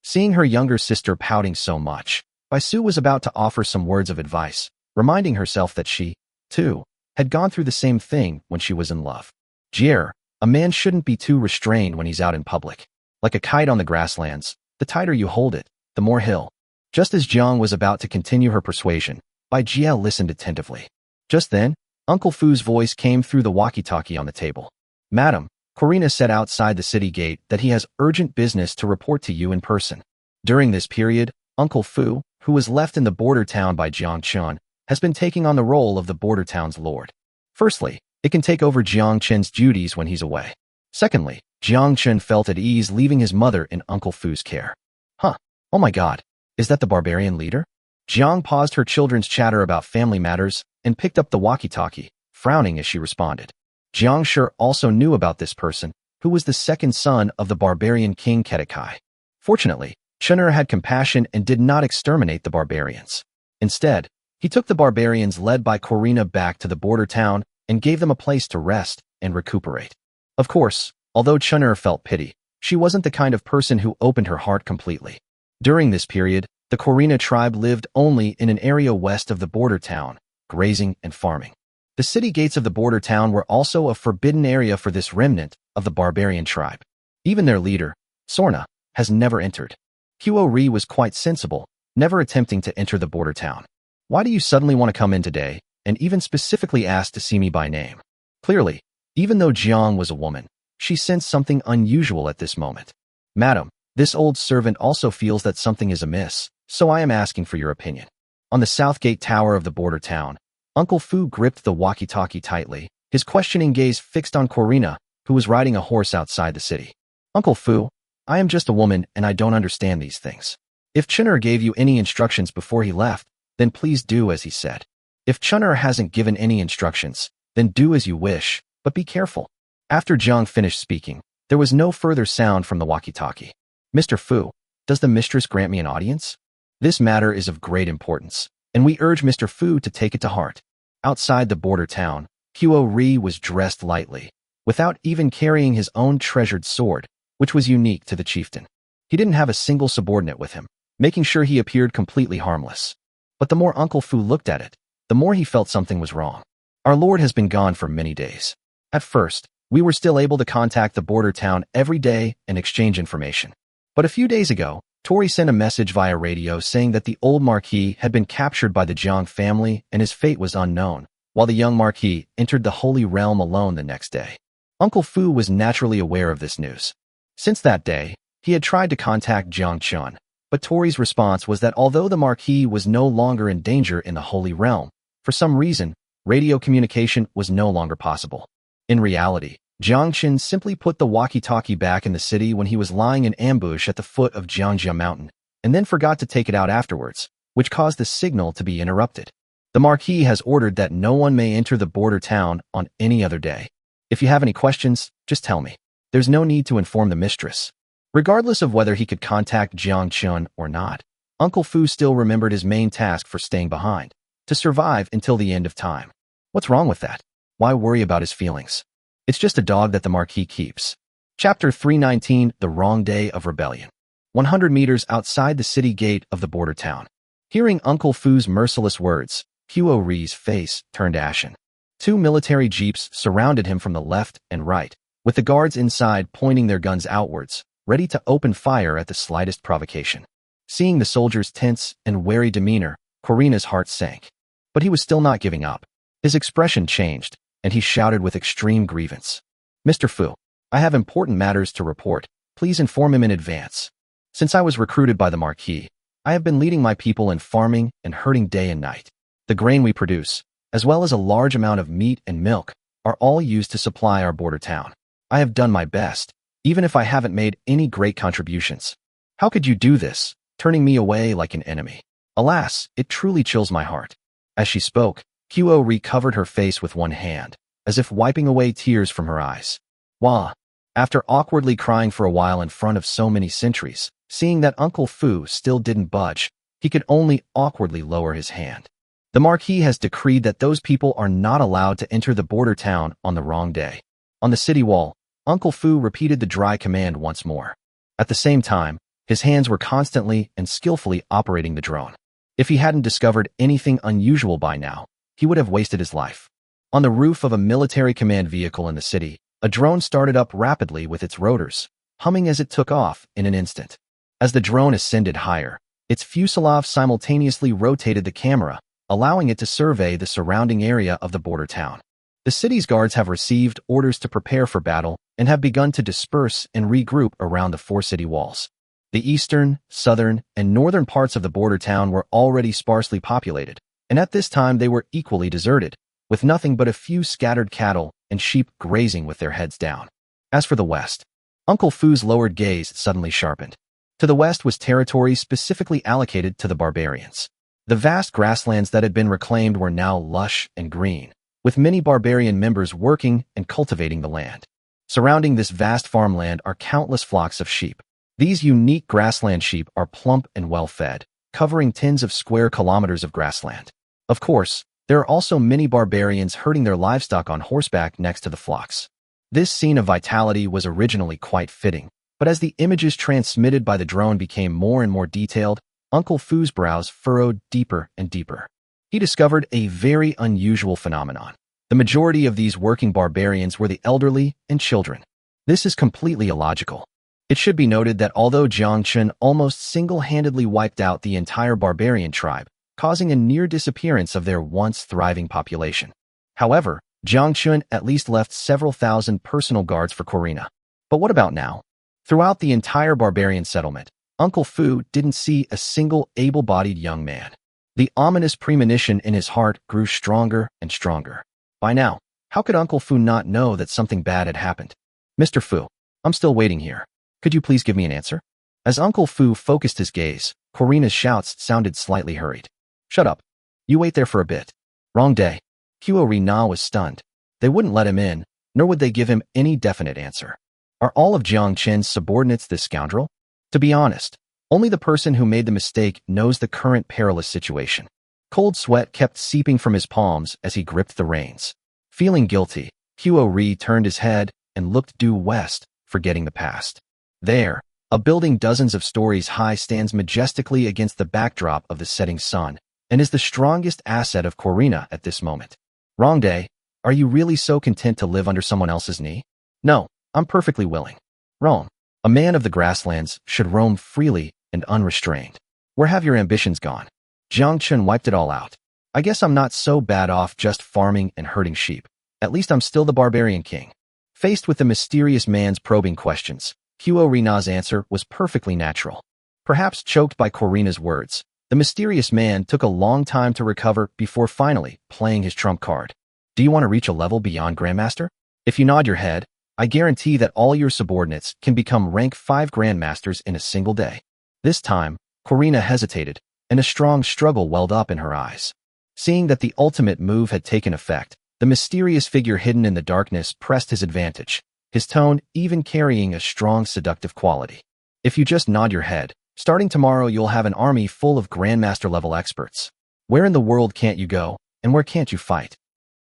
Seeing her younger sister pouting so much, Bai Su was about to offer some words of advice, reminding herself that she, too, had gone through the same thing when she was in love. Jier, a man shouldn't be too restrained when he's out in public. Like a kite on the grasslands, the tighter you hold it, the more he'll. Just as Jiang was about to continue her persuasion, Bai Jia listened attentively. Just then, Uncle Fu's voice came through the walkie-talkie on the table. Madam, Corina said outside the city gate that he has urgent business to report to you in person. During this period, Uncle Fu, who was left in the border town by Jiang Chen, has been taking on the role of the border town's lord. Firstly, it can take over Jiang Chen's duties when he's away. Secondly, Jiang Chen felt at ease leaving his mother in Uncle Fu's care. Huh, oh my god, is that the barbarian leader? Jiang paused her children's chatter about family matters and picked up the walkie-talkie, frowning as she responded. Jiang sure also knew about this person, who was the second son of the barbarian king Kedekai. Fortunately, Chener had compassion and did not exterminate the barbarians. Instead, he took the barbarians led by Corina back to the border town and gave them a place to rest and recuperate. Of course, although Chener felt pity, she wasn't the kind of person who opened her heart completely. During this period, the Corina tribe lived only in an area west of the border town, grazing and farming. The city gates of the border town were also a forbidden area for this remnant of the barbarian tribe. Even their leader, Sorna, has never entered. Huo Ri was quite sensible, never attempting to enter the border town. Why do you suddenly want to come in today, and even specifically ask to see me by name? Clearly, even though Jiang was a woman, she sensed something unusual at this moment. Madam, this old servant also feels that something is amiss, so I am asking for your opinion. On the south gate tower of the border town, Uncle Fu gripped the walkie-talkie tightly, his questioning gaze fixed on Corina, who was riding a horse outside the city. Uncle Fu, I am just a woman and I don't understand these things. If Chener gave you any instructions before he left, then please do as he said. If Chener hasn't given any instructions, then do as you wish, but be careful. After Jiang finished speaking, there was no further sound from the walkie-talkie. Mr. Fu, does the mistress grant me an audience? This matter is of great importance, and we urge Mr. Fu to take it to heart. Outside the border town, Huo Ri was dressed lightly, without even carrying his own treasured sword, which was unique to the chieftain. He didn't have a single subordinate with him, making sure he appeared completely harmless. But the more Uncle Fu looked at it, the more he felt something was wrong. Our lord has been gone for many days. At first, we were still able to contact the border town every day and exchange information. But a few days ago, Tori sent a message via radio saying that the old Marquis had been captured by the Jiang family and his fate was unknown, while the young Marquis entered the Holy Realm alone the next day. Uncle Fu was naturally aware of this news. Since that day, he had tried to contact Jiang Chen, but Tori's response was that although the Marquis was no longer in danger in the Holy Realm, for some reason, radio communication was no longer possible. In reality, Jiang Chen simply put the walkie-talkie back in the city when he was lying in ambush at the foot of Jiangjia Mountain, and then forgot to take it out afterwards, which caused the signal to be interrupted. The Marquis has ordered that no one may enter the border town on any other day. If you have any questions, just tell me. There's no need to inform the mistress. Regardless of whether he could contact Jiang Chen or not, Uncle Fu still remembered his main task for staying behind, to survive until the end of time. What's wrong with that? Why worry about his feelings? It's just a dog that the Marquis keeps. Chapter 319, The Wrong Day of Rebellion. 100 meters outside the city gate of the border town. Hearing Uncle Fu's merciless words, Huo Ri's face turned ashen. 2 military jeeps surrounded him from the left and right, with the guards inside pointing their guns outwards, ready to open fire at the slightest provocation. Seeing the soldiers' tense and wary demeanor, Corina's heart sank. But he was still not giving up. His expression changed, and he shouted with extreme grievance. Mr. Fu, I have important matters to report. Please inform him in advance. Since I was recruited by the Marquis, I have been leading my people in farming and herding day and night. The grain we produce, as well as a large amount of meat and milk, are all used to supply our border town. I have done my best, even if I haven't made any great contributions. How could you do this, turning me away like an enemy? Alas, it truly chills my heart. As she spoke, Huo Ri covered her face with one hand, as if wiping away tears from her eyes. Wah! After awkwardly crying for a while in front of so many sentries, Seeing that Uncle Fu still didn't budge, he could only awkwardly lower his hand. The Marquis has decreed that those people are not allowed to enter the border town on the wrong day. On the city wall, Uncle Fu repeated the dry command once more. At the same time, his hands were constantly and skillfully operating the drone. If he hadn't discovered anything unusual by now, he would have wasted his life. On the roof of a military command vehicle in the city, a drone started up rapidly with its rotors, humming as it took off in an instant. As the drone ascended higher, its fuselage simultaneously rotated the camera, allowing it to survey the surrounding area of the border town. The city's guards have received orders to prepare for battle and have begun to disperse and regroup around the 4 city walls. The eastern, southern, and northern parts of the border town were already sparsely populated, and at this time they were equally deserted, with nothing but a few scattered cattle and sheep grazing with their heads down. As for the west, Uncle Fu's lowered gaze suddenly sharpened. To the west was territory specifically allocated to the barbarians. The vast grasslands that had been reclaimed were now lush and green, with many barbarian members working and cultivating the land. Surrounding this vast farmland are countless flocks of sheep. These unique grassland sheep are plump and well-fed, covering tens of square kilometers of grassland. Of course, there are also many barbarians herding their livestock on horseback next to the flocks. This scene of vitality was originally quite fitting, but as the images transmitted by the drone became more and more detailed, Uncle Fu's brows furrowed deeper and deeper. He discovered a very unusual phenomenon. The majority of these working barbarians were the elderly and children. This is completely illogical. It should be noted that although Jiang Chen almost single-handedly wiped out the entire barbarian tribe, causing a near disappearance of their once thriving population. However, Jiang Chen at least left several thousand personal guards for Corina. But what about now? Throughout the entire barbarian settlement, Uncle Fu didn't see a single able-bodied young man. The ominous premonition in his heart grew stronger and stronger. By now, how could Uncle Fu not know that something bad had happened? Mr. Fu, I'm still waiting here. Could you please give me an answer? As Uncle Fu focused his gaze, Corina's shouts sounded slightly hurried. Shut up. You wait there for a bit. Wrong day. Qiao Rina was stunned. They wouldn't let him in, nor would they give him any definite answer. Are all of Jiang Chen's subordinates this scoundrel? To be honest, only the person who made the mistake knows the current perilous situation. Cold sweat kept seeping from his palms as he gripped the reins. Feeling guilty, Qiao Ri turned his head and looked due west, forgetting the past. There, a building dozens of stories high stands majestically against the backdrop of the setting sun and is the strongest asset of Corina at this moment. Wrong day. Are you really so content to live under someone else's knee? No, I'm perfectly willing. Wrong. A man of the grasslands should roam freely and unrestrained. Where have your ambitions gone? Jiang Chen wiped it all out. I guess I'm not so bad off just farming and herding sheep. At least I'm still the barbarian king. Faced with the mysterious man's probing questions, Qiao Rina's answer was perfectly natural. Perhaps choked by Corina's words, the mysterious man took a long time to recover before finally playing his trump card. Do you want to reach a level beyond Grandmaster? If you nod your head, I guarantee that all your subordinates can become rank 5 Grandmasters in a single day. This time, Corina hesitated, and a strong struggle welled up in her eyes. Seeing that the ultimate move had taken effect, the mysterious figure hidden in the darkness pressed his advantage, his tone even carrying a strong seductive quality. If you just nod your head, starting tomorrow you'll have an army full of Grandmaster-level experts. Where in the world can't you go, and where can't you fight?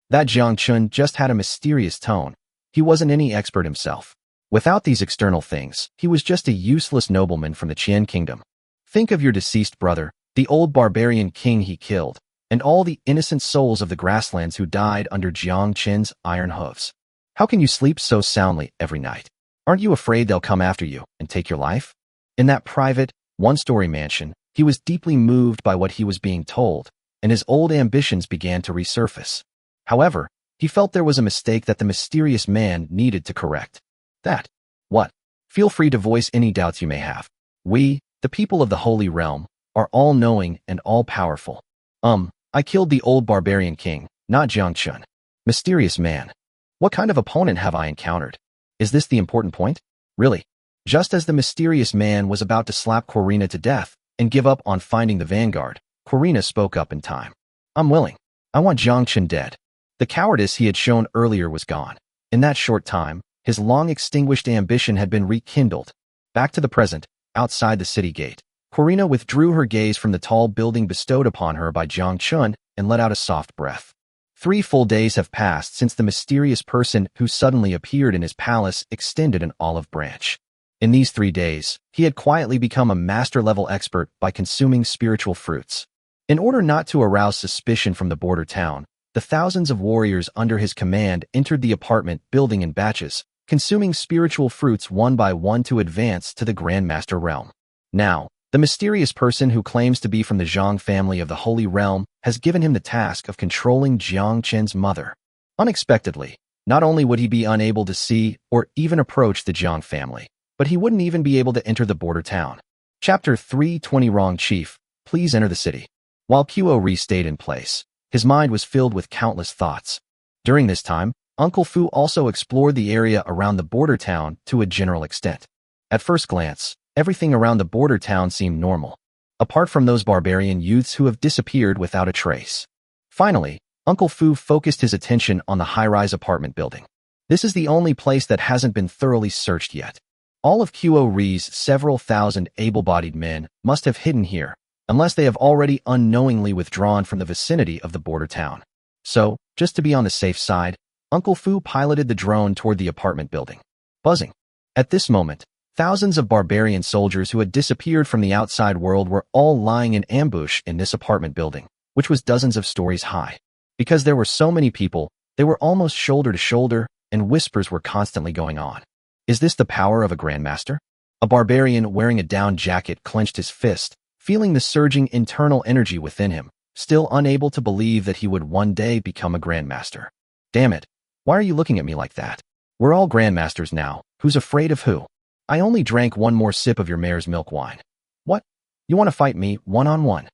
That Jiang Chen just had a mysterious tone. He wasn't any expert himself. Without these external things, he was just a useless nobleman from the Qian kingdom. Think of your deceased brother, the old barbarian king he killed, and all the innocent souls of the grasslands who died under Jiang Chen's iron hooves. How can you sleep so soundly every night? Aren't you afraid they'll come after you and take your life? In that private, one-story mansion, he was deeply moved by what he was being told, and his old ambitions began to resurface. However, he felt there was a mistake that the mysterious man needed to correct. That. What? Feel free to voice any doubts you may have. We, the people of the Holy Realm, are all-knowing and all-powerful. I killed the old barbarian king, not Jiang Chen. Mysterious man. What kind of opponent have I encountered? Is this the important point? Really? Just as the mysterious man was about to slap Corina to death and give up on finding the vanguard, Corina spoke up in time. I'm willing. I want Jiang Chen dead. The cowardice he had shown earlier was gone. In that short time, his long-extinguished ambition had been rekindled. Back to the present, outside the city gate, Corina withdrew her gaze from the tall building bestowed upon her by Jiang Chen and let out a soft breath. 3 full days have passed since the mysterious person who suddenly appeared in his palace extended an olive branch. In these 3 days, he had quietly become a master-level expert by consuming spiritual fruits. In order not to arouse suspicion from the border town, the thousands of warriors under his command entered the apartment building in batches, consuming spiritual fruits one by one to advance to the Grandmaster realm. Now, the mysterious person who claims to be from the Jiang family of the Holy Realm has given him the task of controlling Jiang Chen's mother. Unexpectedly, not only would he be unable to see or even approach the Jiang family, but he wouldn't even be able to enter the border town. Chapter 320 Wrong Chief, please enter the city. While Qiao stayed in place, his mind was filled with countless thoughts. During this time, Uncle Fu also explored the area around the border town to a general extent. At first glance, everything around the border town seemed normal, apart from those barbarian youths who have disappeared without a trace. Finally, Uncle Fu focused his attention on the high-rise apartment building. This is the only place that hasn't been thoroughly searched yet. All of Qiao's several thousand able-bodied men must have hidden here, unless they have already unknowingly withdrawn from the vicinity of the border town. So, just to be on the safe side, Uncle Fu piloted the drone toward the apartment building. Buzzing. At this moment, thousands of barbarian soldiers who had disappeared from the outside world were all lying in ambush in this apartment building, which was dozens of stories high. Because there were so many people, they were almost shoulder to shoulder, and whispers were constantly going on. Is this the power of a grandmaster? A barbarian wearing a down jacket clenched his fist, feeling the surging internal energy within him, still unable to believe that he would one day become a grandmaster. Damn it, why are you looking at me like that? We're all grandmasters now, who's afraid of who? I only drank one more sip of your mare's milk wine. What? You want to fight me one-on-one?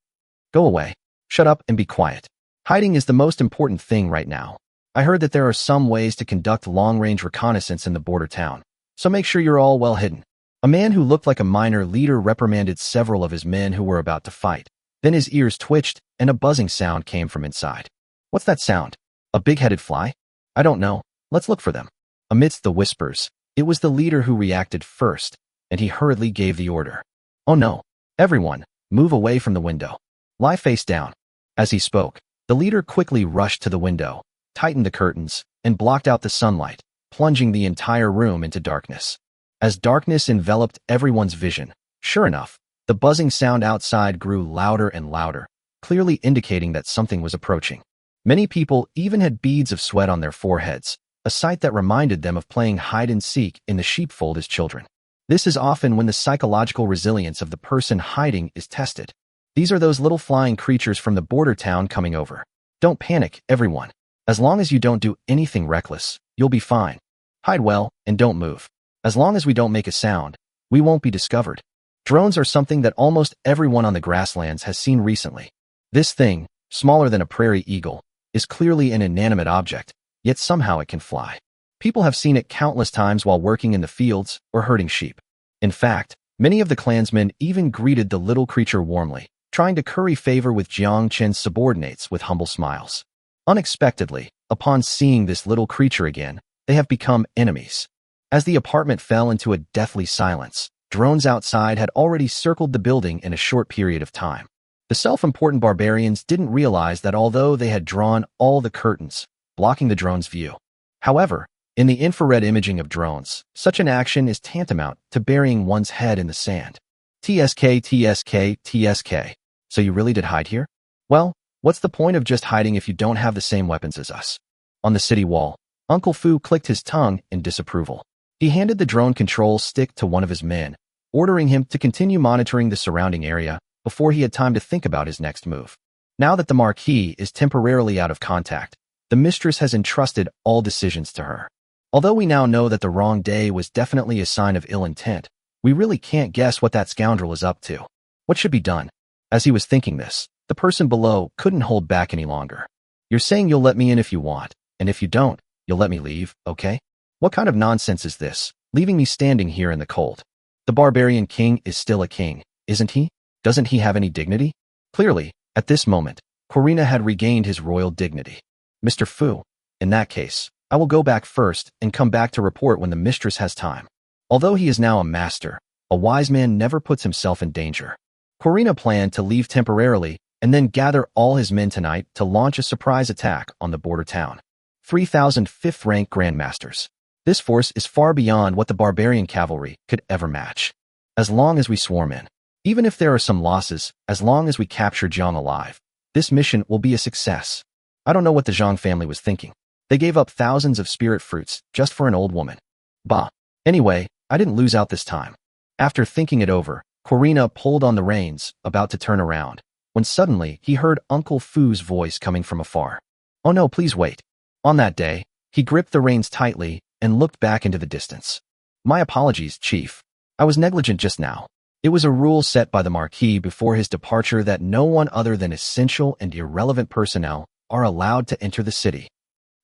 Go away. Shut up and be quiet. Hiding is the most important thing right now. I heard that there are some ways to conduct long-range reconnaissance in the border town, so make sure you're all well hidden. A man who looked like a minor leader reprimanded several of his men who were about to fight. Then his ears twitched, and a buzzing sound came from inside. What's that sound? A big-headed fly? I don't know. Let's look for them. Amidst the whispers, it was the leader who reacted first, and he hurriedly gave the order. Oh no. Everyone, move away from the window. Lie face down. As he spoke, the leader quickly rushed to the window, tightened the curtains, and blocked out the sunlight, plunging the entire room into darkness. As darkness enveloped everyone's vision, sure enough, the buzzing sound outside grew louder and louder, clearly indicating that something was approaching. Many people even had beads of sweat on their foreheads, a sight that reminded them of playing hide-and-seek in the sheepfold as children. This is often when the psychological resilience of the person hiding is tested. These are those little flying creatures from the border town coming over. Don't panic, everyone. As long as you don't do anything reckless, you'll be fine. Hide well and don't move. As long as we don't make a sound, we won't be discovered. Drones are something that almost everyone on the grasslands has seen recently. This thing, smaller than a prairie eagle, is clearly an inanimate object, yet somehow it can fly. People have seen it countless times while working in the fields or herding sheep. In fact, many of the clansmen even greeted the little creature warmly, trying to curry favor with Jiang Chen's subordinates with humble smiles. Unexpectedly, upon seeing this little creature again, they have become enemies. As the apartment fell into a deathly silence, drones outside had already circled the building in a short period of time. The self-important barbarians didn't realize that although they had drawn all the curtains, blocking the drone's view. However, in the infrared imaging of drones, such an action is tantamount to burying one's head in the sand. TSK, TSK, TSK. So you really did hide here? Well, what's the point of just hiding if you don't have the same weapons as us? On the city wall, Uncle Fu clicked his tongue in disapproval. He handed the drone control stick to one of his men, ordering him to continue monitoring the surrounding area before he had time to think about his next move. Now that the Marquis is temporarily out of contact, the mistress has entrusted all decisions to her. Although we now know that the wrong day was definitely a sign of ill intent, we really can't guess what that scoundrel is up to. What should be done? As he was thinking this, the person below couldn't hold back any longer. You're saying you'll let me in if you want, and if you don't, you'll let me leave, okay? What kind of nonsense is this, leaving me standing here in the cold? The barbarian king is still a king, isn't he? Doesn't he have any dignity? Clearly, at this moment, Corina had regained his royal dignity. Mr. Fu, in that case, I will go back first and come back to report when the mistress has time. Although he is now a master, A wise man never puts himself in danger. Corina planned to leave temporarily and then gather all his men tonight to launch a surprise attack on the border town. 3,000 fifth-rank grandmasters. This force is far beyond what the barbarian cavalry could ever match. As long as we swarm in, even if there are some losses, as long as we capture Jiang alive, this mission will be a success. I don't know what the Jiang family was thinking. They gave up thousands of spirit fruits just for an old woman. Bah. Anyway, I didn't lose out this time. After thinking it over, Corina pulled on the reins, about to turn around, when suddenly he heard Uncle Fu's voice coming from afar. Oh no, please wait. On that day, he gripped the reins tightly and looked back into the distance. My apologies, Chief. I was negligent just now. It was a rule set by the Marquis before his departure that no one other than essential and irrelevant personnel are allowed to enter the city.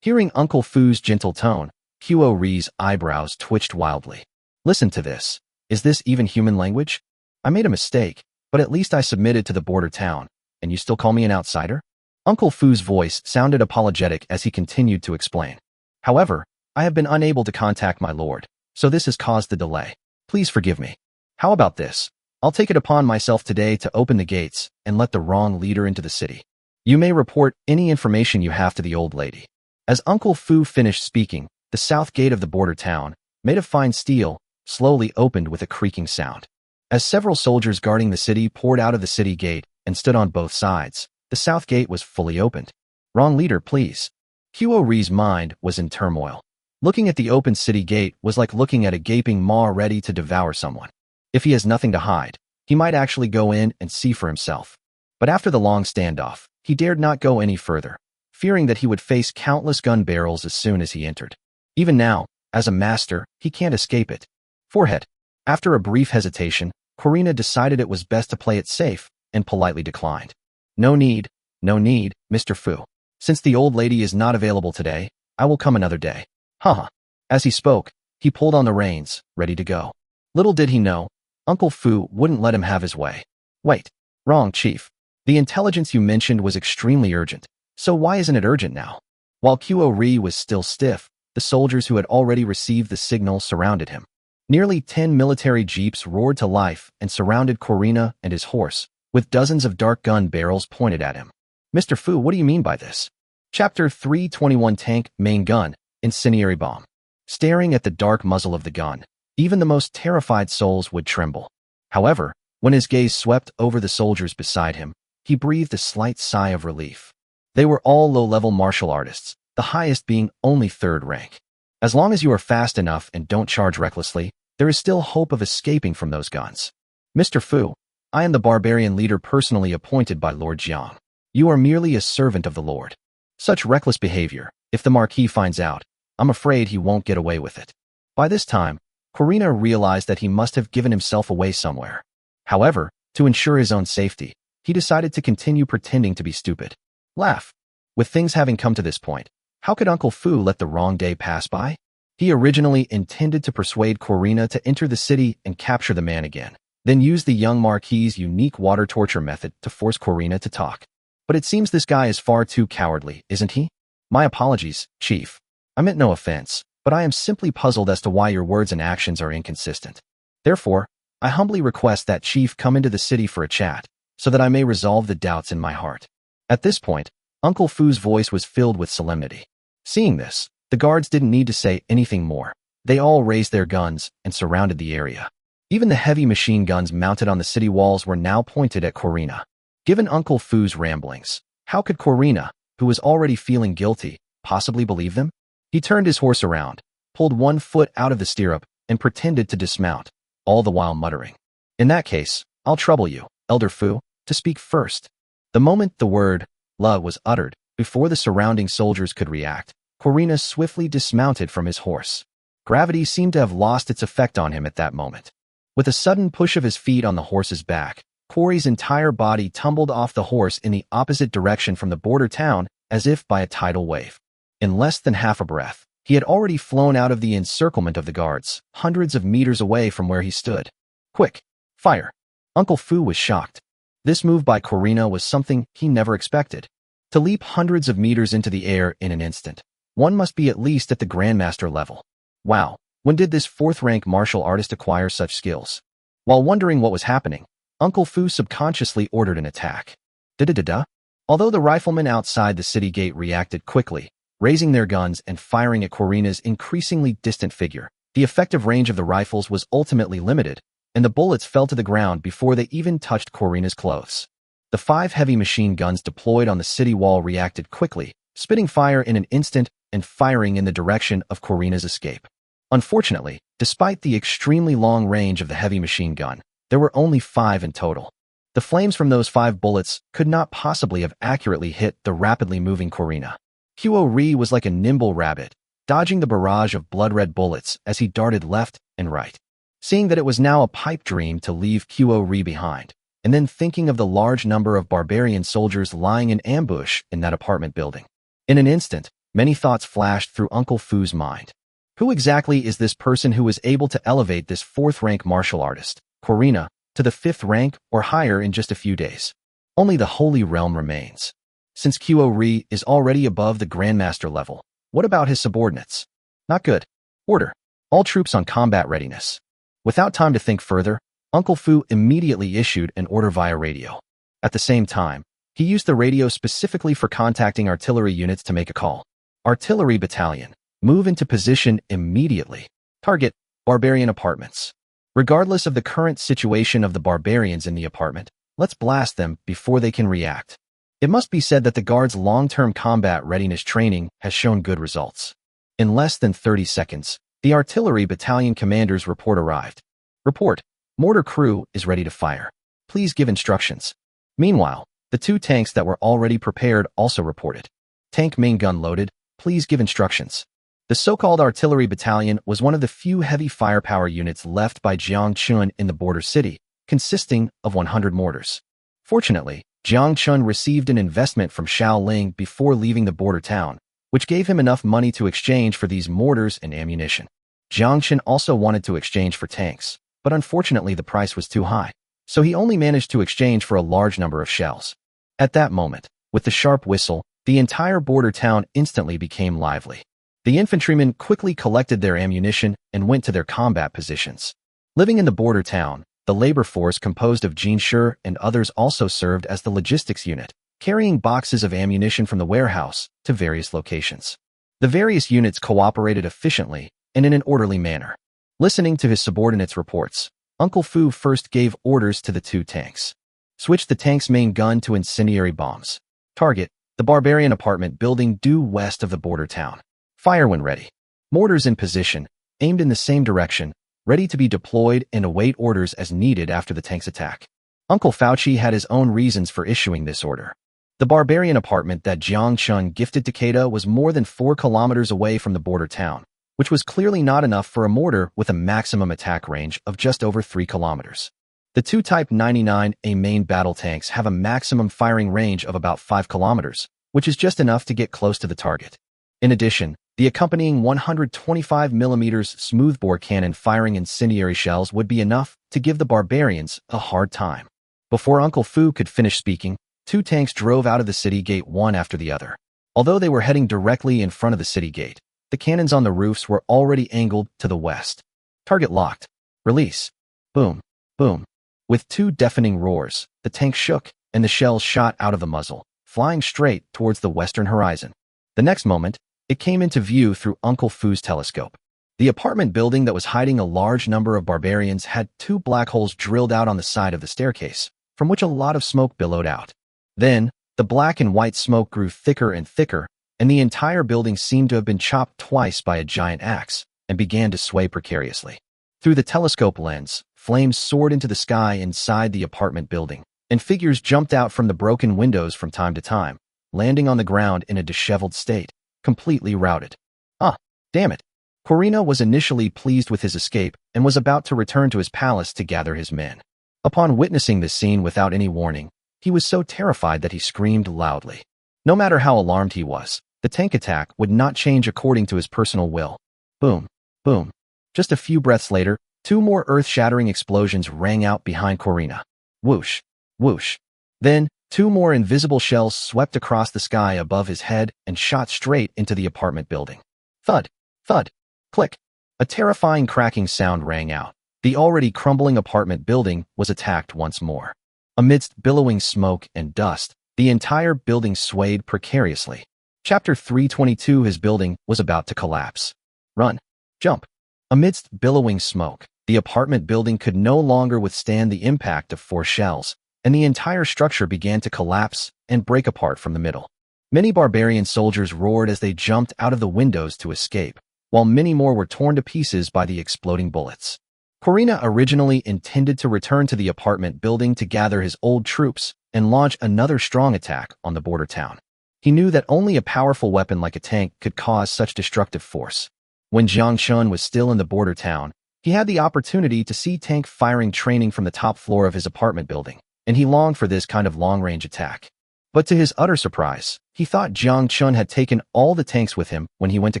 Hearing Uncle Fu's gentle tone, Qiao Ri's eyebrows twitched wildly. Listen to this. Is this even human language? I made a mistake, but at least I submitted to the border town, and you still call me an outsider? Uncle Fu's voice sounded apologetic as he continued to explain. However, I have been unable to contact my lord, so this has caused the delay. Please forgive me. How about this? I'll take it upon myself today to open the gates and let the wrong leader into the city. You may report any information you have to the old lady. As Uncle Fu finished speaking, the south gate of the border town, made of fine steel, slowly opened with a creaking sound. As several soldiers guarding the city poured out of the city gate and stood on both sides, the south gate was fully opened. Wrong leader, please. Qiao Ri's mind was in turmoil. Looking at the open city gate was like looking at a gaping maw ready to devour someone. If he has nothing to hide, he might actually go in and see for himself. But after the long standoff, he dared not go any further, fearing that he would face countless gun barrels as soon as he entered. Even now, as a master, he can't escape it. Forehead. After a brief hesitation, Corina decided it was best to play it safe and politely declined. No need, Mr. Fu. Since the old lady is not available today, I will come another day. Haha. As he spoke, he pulled on the reins, ready to go. Little did he know, Uncle Fu wouldn't let him have his way. Wait. Wrong, Chief. The intelligence you mentioned was extremely urgent, so why isn't it urgent now? While Qiao Ri was still stiff, the soldiers who had already received the signal surrounded him. Nearly 10 military jeeps roared to life and surrounded Corina and his horse, with dozens of dark gun barrels pointed at him. Mr. Fu, what do you mean by this? Chapter 321 Tank, Main Gun, Incendiary Bomb. Staring at the dark muzzle of the gun, even the most terrified souls would tremble. However, when his gaze swept over the soldiers beside him, he breathed a slight sigh of relief. They were all low-level martial artists, the highest being only third rank. As long as you are fast enough and don't charge recklessly, there is still hope of escaping from those guns. Mr. Fu, I am the barbarian leader personally appointed by Lord Jiang. You are merely a servant of the Lord. Such reckless behavior, if the Marquis finds out, I'm afraid he won't get away with it. By this time, Corina realized that he must have given himself away somewhere. However, to ensure his own safety, he decided to continue pretending to be stupid. Laugh. With things having come to this point, how could Uncle Fu let the wrong day pass by? He originally intended to persuade Corina to enter the city and capture the man again, then use the young Marquis's unique water torture method to force Corina to talk. But it seems this guy is far too cowardly, isn't he? My apologies, Chief. I meant no offense, but I am simply puzzled as to why your words and actions are inconsistent. Therefore, I humbly request that Chief come into the city for a chat, so that I may resolve the doubts in my heart. At this point, Uncle Fu's voice was filled with solemnity. Seeing this, the guards didn't need to say anything more. They all raised their guns and surrounded the area. Even the heavy machine guns mounted on the city walls were now pointed at Corina. Given Uncle Fu's ramblings, how could Corina, who was already feeling guilty, possibly believe them? He turned his horse around, pulled one foot out of the stirrup, and pretended to dismount, all the while muttering. In that case, I'll trouble you, Elder Fu, to speak first. The moment the word, la, was uttered, before the surrounding soldiers could react, Corina swiftly dismounted from his horse. Gravity seemed to have lost its effect on him at that moment. With a sudden push of his feet on the horse's back, Corey's entire body tumbled off the horse in the opposite direction from the border town, as if by a tidal wave. In less than half a breath, he had already flown out of the encirclement of the guards, hundreds of meters away from where he stood. Quick! Fire! Uncle Fu was shocked. This move by Corina was something he never expected. To leap hundreds of meters into the air in an instant, one must be at least at the Grandmaster level. Wow, when did this fourth-rank martial artist acquire such skills? While wondering what was happening, Uncle Fu subconsciously ordered an attack. Da-da-da-da. Although the riflemen outside the city gate reacted quickly, raising their guns and firing at Corina's increasingly distant figure, the effective range of the rifles was ultimately limited, and the bullets fell to the ground before they even touched Corina's clothes. The 5 heavy machine guns deployed on the city wall reacted quickly, spitting fire in an instant and firing in the direction of Corina's escape. Unfortunately, despite the extremely long range of the heavy machine gun, there were only 5 in total. The flames from those 5 bullets could not possibly have accurately hit the rapidly moving Corina. Qiao Ri was like a nimble rabbit, dodging the barrage of blood-red bullets as he darted left and right. Seeing that it was now a pipe dream to leave Qiao Ri behind, and then thinking of the large number of barbarian soldiers lying in ambush in that apartment building. In an instant, many thoughts flashed through Uncle Fu's mind. Who exactly is this person who was able to elevate this 4th-rank martial artist, Corina, to the 5th rank or higher in just a few days? Only the Holy Realm remains. Since Qiao Ri is already above the Grandmaster level, what about his subordinates? Not good. Order. All troops on combat readiness. Without time to think further, Uncle Fu immediately issued an order via radio. At the same time, he used the radio specifically for contacting artillery units to make a call. Artillery battalion, move into position immediately. Target, barbarian apartments. Regardless of the current situation of the barbarians in the apartment, let's blast them before they can react. It must be said that the guard's long-term combat readiness training has shown good results. In less than 30 seconds, the artillery battalion commander's report arrived. Report, mortar crew is ready to fire. Please give instructions. Meanwhile, the 2 tanks that were already prepared also reported. Tank main gun loaded, please give instructions. The so-called artillery battalion was one of the few heavy firepower units left by Jiang Chen in the border city, consisting of 100 mortars. Fortunately, Jiang Chen received an investment from Xiao Ling before leaving the border town, which gave him enough money to exchange for these mortars and ammunition. Jiang Chen also wanted to exchange for tanks, but unfortunately the price was too high, so he only managed to exchange for a large number of shells. At that moment, with the sharp whistle, the entire border town instantly became lively. The infantrymen quickly collected their ammunition and went to their combat positions. Living in the border town, the labor force composed of Jinshi and others also served as the logistics unit, carrying boxes of ammunition from the warehouse to various locations. The various units cooperated efficiently and in an orderly manner. Listening to his subordinates' reports, Uncle Fu first gave orders to the 2 tanks. Switch the tank's main gun to incendiary bombs. Target, the barbarian apartment building due west of the border town. Fire when ready. Mortars in position, aimed in the same direction, ready to be deployed and await orders as needed after the tank's attack. Uncle Fauci had his own reasons for issuing this order. The barbarian apartment that Jiang Chen gifted to Keita was more than 4 kilometers away from the border town, which was clearly not enough for a mortar with a maximum attack range of just over 3 kilometers. The 2 Type 99A main battle tanks have a maximum firing range of about 5 kilometers, which is just enough to get close to the target. In addition, the accompanying 125mm smoothbore cannon firing incendiary shells would be enough to give the barbarians a hard time. Before Uncle Fu could finish speaking, 2 tanks drove out of the city gate one after the other. Although they were heading directly in front of the city gate, the cannons on the roofs were already angled to the west. Target locked. Release. Boom. Boom. With 2 deafening roars, the tank shook, and the shells shot out of the muzzle, flying straight towards the western horizon. The next moment, it came into view through Uncle Fu's telescope. The apartment building that was hiding a large number of barbarians had 2 black holes drilled out on the side of the staircase, from which a lot of smoke billowed out. Then, the black and white smoke grew thicker and thicker, and the entire building seemed to have been chopped twice by a giant axe, and began to sway precariously. Through the telescope lens, flames soared into the sky inside the apartment building, and figures jumped out from the broken windows from time to time, landing on the ground in a disheveled state, completely routed. Ah, damn it. Corina was initially pleased with his escape and was about to return to his palace to gather his men. Upon witnessing this scene without any warning, he was so terrified that he screamed loudly. No matter how alarmed he was, the tank attack would not change according to his personal will. Boom, boom. Just a few breaths later, 2 more earth-shattering explosions rang out behind Corina. Whoosh, whoosh. Then, 2 more invisible shells swept across the sky above his head and shot straight into the apartment building. Thud, thud, click. A terrifying cracking sound rang out, The already crumbling apartment building was attacked once more. Amidst billowing smoke and dust, the entire building swayed precariously. Chapter 322. His building was about to collapse. Run. Jump. Amidst billowing smoke, the apartment building could no longer withstand the impact of 4 shells, and the entire structure began to collapse and break apart from the middle. Many barbarian soldiers roared as they jumped out of the windows to escape, while many more were torn to pieces by the exploding bullets. Corina originally intended to return to the apartment building to gather his old troops and launch another strong attack on the border town. He knew that only a powerful weapon like a tank could cause such destructive force. When Jiang Chen was still in the border town, he had the opportunity to see tank firing training from the top floor of his apartment building, and he longed for this kind of long-range attack. But to his utter surprise, he thought Jiang Chen had taken all the tanks with him when he went to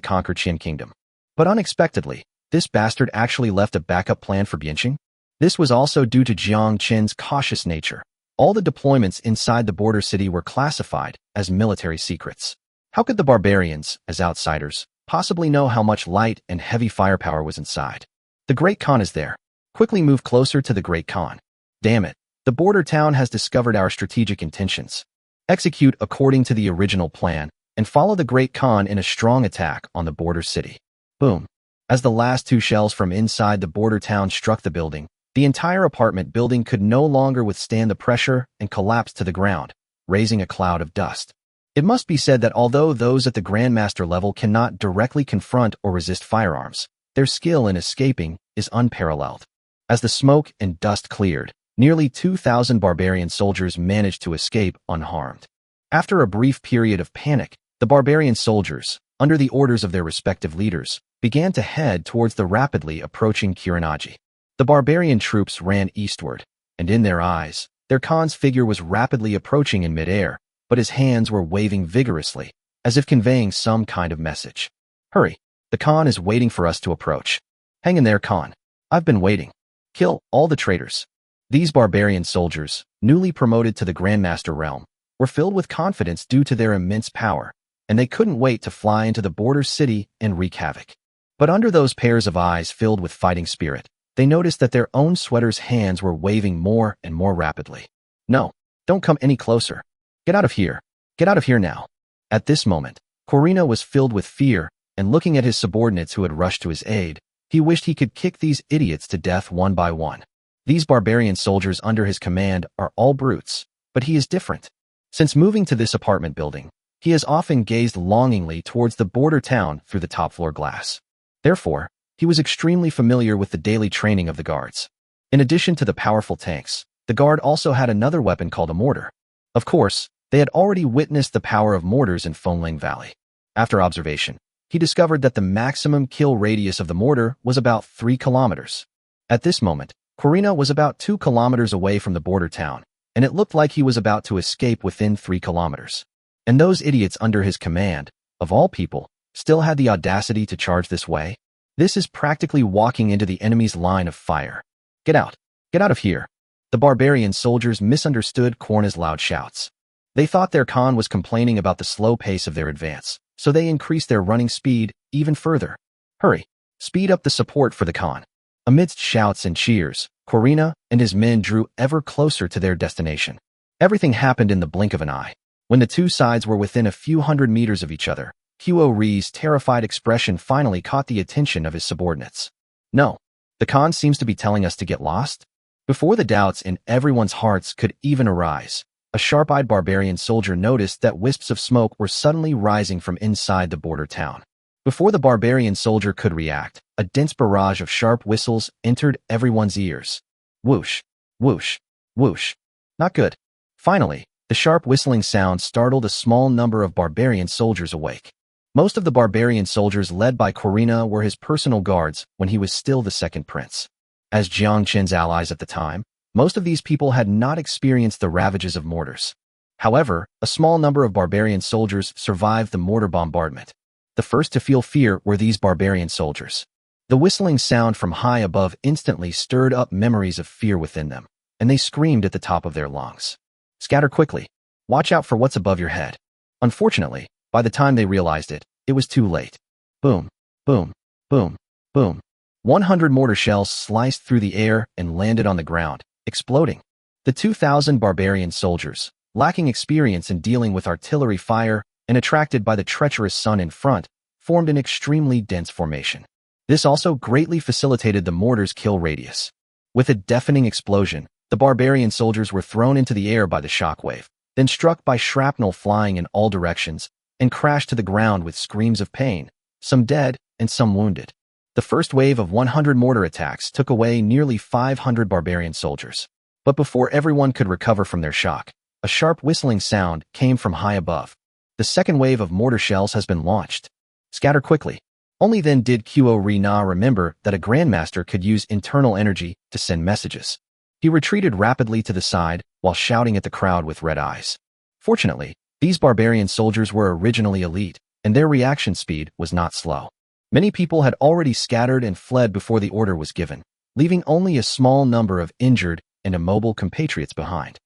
conquer Qian Kingdom. But unexpectedly, this bastard actually left a backup plan for Bianqing. This was also due to Jiang Chen's cautious nature. All the deployments inside the border city were classified as military secrets. How could the barbarians, as outsiders, possibly know how much light and heavy firepower was inside? The Great Qian is there. Quickly move closer to the Great Qian. Damn it, the border town has discovered our strategic intentions. Execute according to the original plan and follow the Great Qian in a strong attack on the border city. Boom. As the last 2 shells from inside the border town struck the building, the entire apartment building could no longer withstand the pressure and collapsed to the ground, raising a cloud of dust. It must be said that although those at the Grandmaster level cannot directly confront or resist firearms, their skill in escaping is unparalleled. As the smoke and dust cleared, nearly 2,000 barbarian soldiers managed to escape unharmed. After a brief period of panic, the barbarian soldiers, under the orders of their respective leaders, began to head towards the rapidly approaching Kirinaji. The barbarian troops ran eastward, and in their eyes, their Khan's figure was rapidly approaching in midair, but his hands were waving vigorously, as if conveying some kind of message. Hurry, the Khan is waiting for us to approach. Hang in there, Khan. I've been waiting. Kill all the traitors. These barbarian soldiers, newly promoted to the Grandmaster realm, were filled with confidence due to their immense power, and they couldn't wait to fly into the border city and wreak havoc. But under those pairs of eyes filled with fighting spirit, they noticed that their own sweaters' hands were waving more and more rapidly. No, don't come any closer. Get out of here. Get out of here now. At this moment, Corina was filled with fear, and looking at his subordinates who had rushed to his aid, he wished he could kick these idiots to death one by one. These barbarian soldiers under his command are all brutes, but he is different. Since moving to this apartment building, he has often gazed longingly towards the border town through the top-floor glass. Therefore, he was extremely familiar with the daily training of the guards. In addition to the powerful tanks, the guard also had another weapon called a mortar. Of course, they had already witnessed the power of mortars in Fengling Valley. After observation, he discovered that the maximum kill radius of the mortar was about 3 kilometers. At this moment, Corina was about 2 kilometers away from the border town, and it looked like he was about to escape within 3 kilometers. And those idiots under his command, of all people, still had the audacity to charge this way? This is practically walking into the enemy's line of fire. Get out! Get out of here! The barbarian soldiers misunderstood Corina's loud shouts. They thought their Khan was complaining about the slow pace of their advance, so they increased their running speed even further. Hurry! Speed up the support for the Khan. Amidst shouts and cheers, Corina and his men drew ever closer to their destination. Everything happened in the blink of an eye. When the two sides were within a few hundred meters of each other, Huo Ri's terrified expression finally caught the attention of his subordinates. No, the Khan seems to be telling us to get lost? Before the doubts in everyone's hearts could even arise, a sharp-eyed barbarian soldier noticed that wisps of smoke were suddenly rising from inside the border town. Before the barbarian soldier could react, a dense barrage of sharp whistles entered everyone's ears. Whoosh, whoosh, whoosh. Not good. Finally, the sharp whistling sound startled a small number of barbarian soldiers awake. Most of the barbarian soldiers led by Corina were his personal guards when he was still the second prince. As Jiang Chen's allies at the time, most of these people had not experienced the ravages of mortars. However, a small number of barbarian soldiers survived the mortar bombardment. The first to feel fear were these barbarian soldiers. The whistling sound from high above instantly stirred up memories of fear within them, and they screamed at the top of their lungs. Scatter quickly. Watch out for what's above your head. Unfortunately, by the time they realized it, it was too late. Boom, boom, boom, boom. 100 mortar shells sliced through the air and landed on the ground, exploding. The 2,000 barbarian soldiers, lacking experience in dealing with artillery fire and attracted by the treacherous sun in front, formed an extremely dense formation. This also greatly facilitated the mortar's kill radius. With a deafening explosion, the barbarian soldiers were thrown into the air by the shockwave, then struck by shrapnel flying in all directions, and crashed to the ground with screams of pain, some dead and some wounded. The first wave of 100 mortar attacks took away nearly 500 barbarian soldiers. But before everyone could recover from their shock, a sharp whistling sound came from high above. The second wave of mortar shells has been launched. Scatter quickly. Only then did Qiu Rina remember that a grandmaster could use internal energy to send messages. He retreated rapidly to the side while shouting at the crowd with red eyes. Fortunately, these barbarian soldiers were originally elite, and their reaction speed was not slow. Many people had already scattered and fled before the order was given, leaving only a small number of injured and immobile compatriots behind.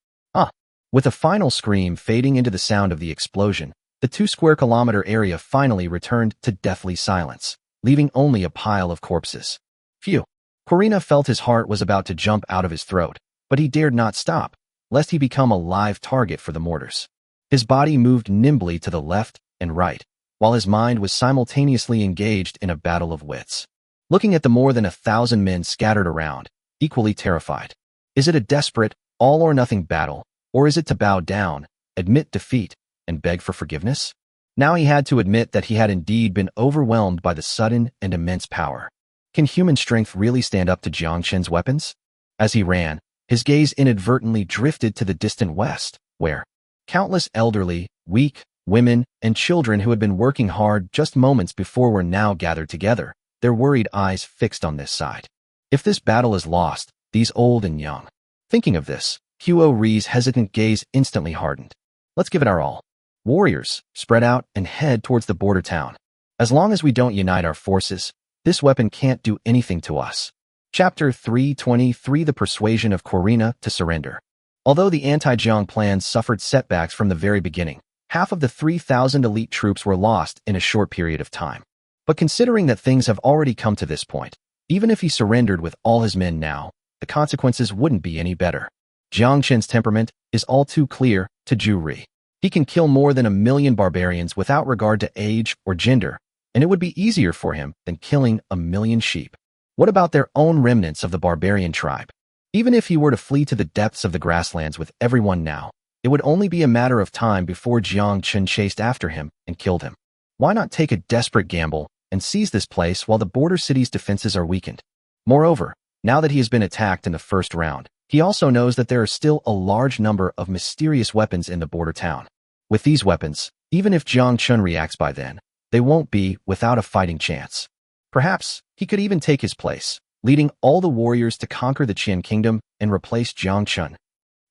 With a final scream fading into the sound of the explosion, the 2-square-kilometer area finally returned to deathly silence, leaving only a pile of corpses. Phew! Corina felt his heart was about to jump out of his throat, but he dared not stop, lest he become a live target for the mortars. His body moved nimbly to the left and right, while his mind was simultaneously engaged in a battle of wits. Looking at the more than 1,000 men scattered around, equally terrified. Is it a desperate, all-or-nothing battle, or is it to bow down, admit defeat, and beg for forgiveness? Now he had to admit that he had indeed been overwhelmed by the sudden and immense power. Can human strength really stand up to Jiang Chen's weapons? As he ran, his gaze inadvertently drifted to the distant west, where countless elderly, weak, women, and children who had been working hard just moments before were now gathered together, their worried eyes fixed on this side. If this battle is lost, these old and young. Thinking of this, Qiu Ri's hesitant gaze instantly hardened. Let's give it our all. Warriors, spread out and head towards the border town. As long as we don't unite our forces, this weapon can't do anything to us. Chapter 323: The Persuasion of Corina to Surrender. Although the anti-Jiang plans suffered setbacks from the very beginning, half of the 3,000 elite troops were lost in a short period of time. But considering that things have already come to this point, even if he surrendered with all his men now, the consequences wouldn't be any better. Jiang Chen's temperament is all too clear to Zhu Ri. He can kill more than 1 million barbarians without regard to age or gender, and it would be easier for him than killing 1 million sheep. What about their own remnants of the barbarian tribe? Even if he were to flee to the depths of the grasslands with everyone now, it would only be a matter of time before Jiang Chen chased after him and killed him. Why not take a desperate gamble and seize this place while the border city's defenses are weakened? Moreover, now that he has been attacked in the first round, he also knows that there are still a large number of mysterious weapons in the border town. With these weapons, even if Jiang Chen reacts by then, they won't be without a fighting chance. Perhaps he could even take his place, leading all the warriors to conquer the Qian kingdom and replace Jiang Chen.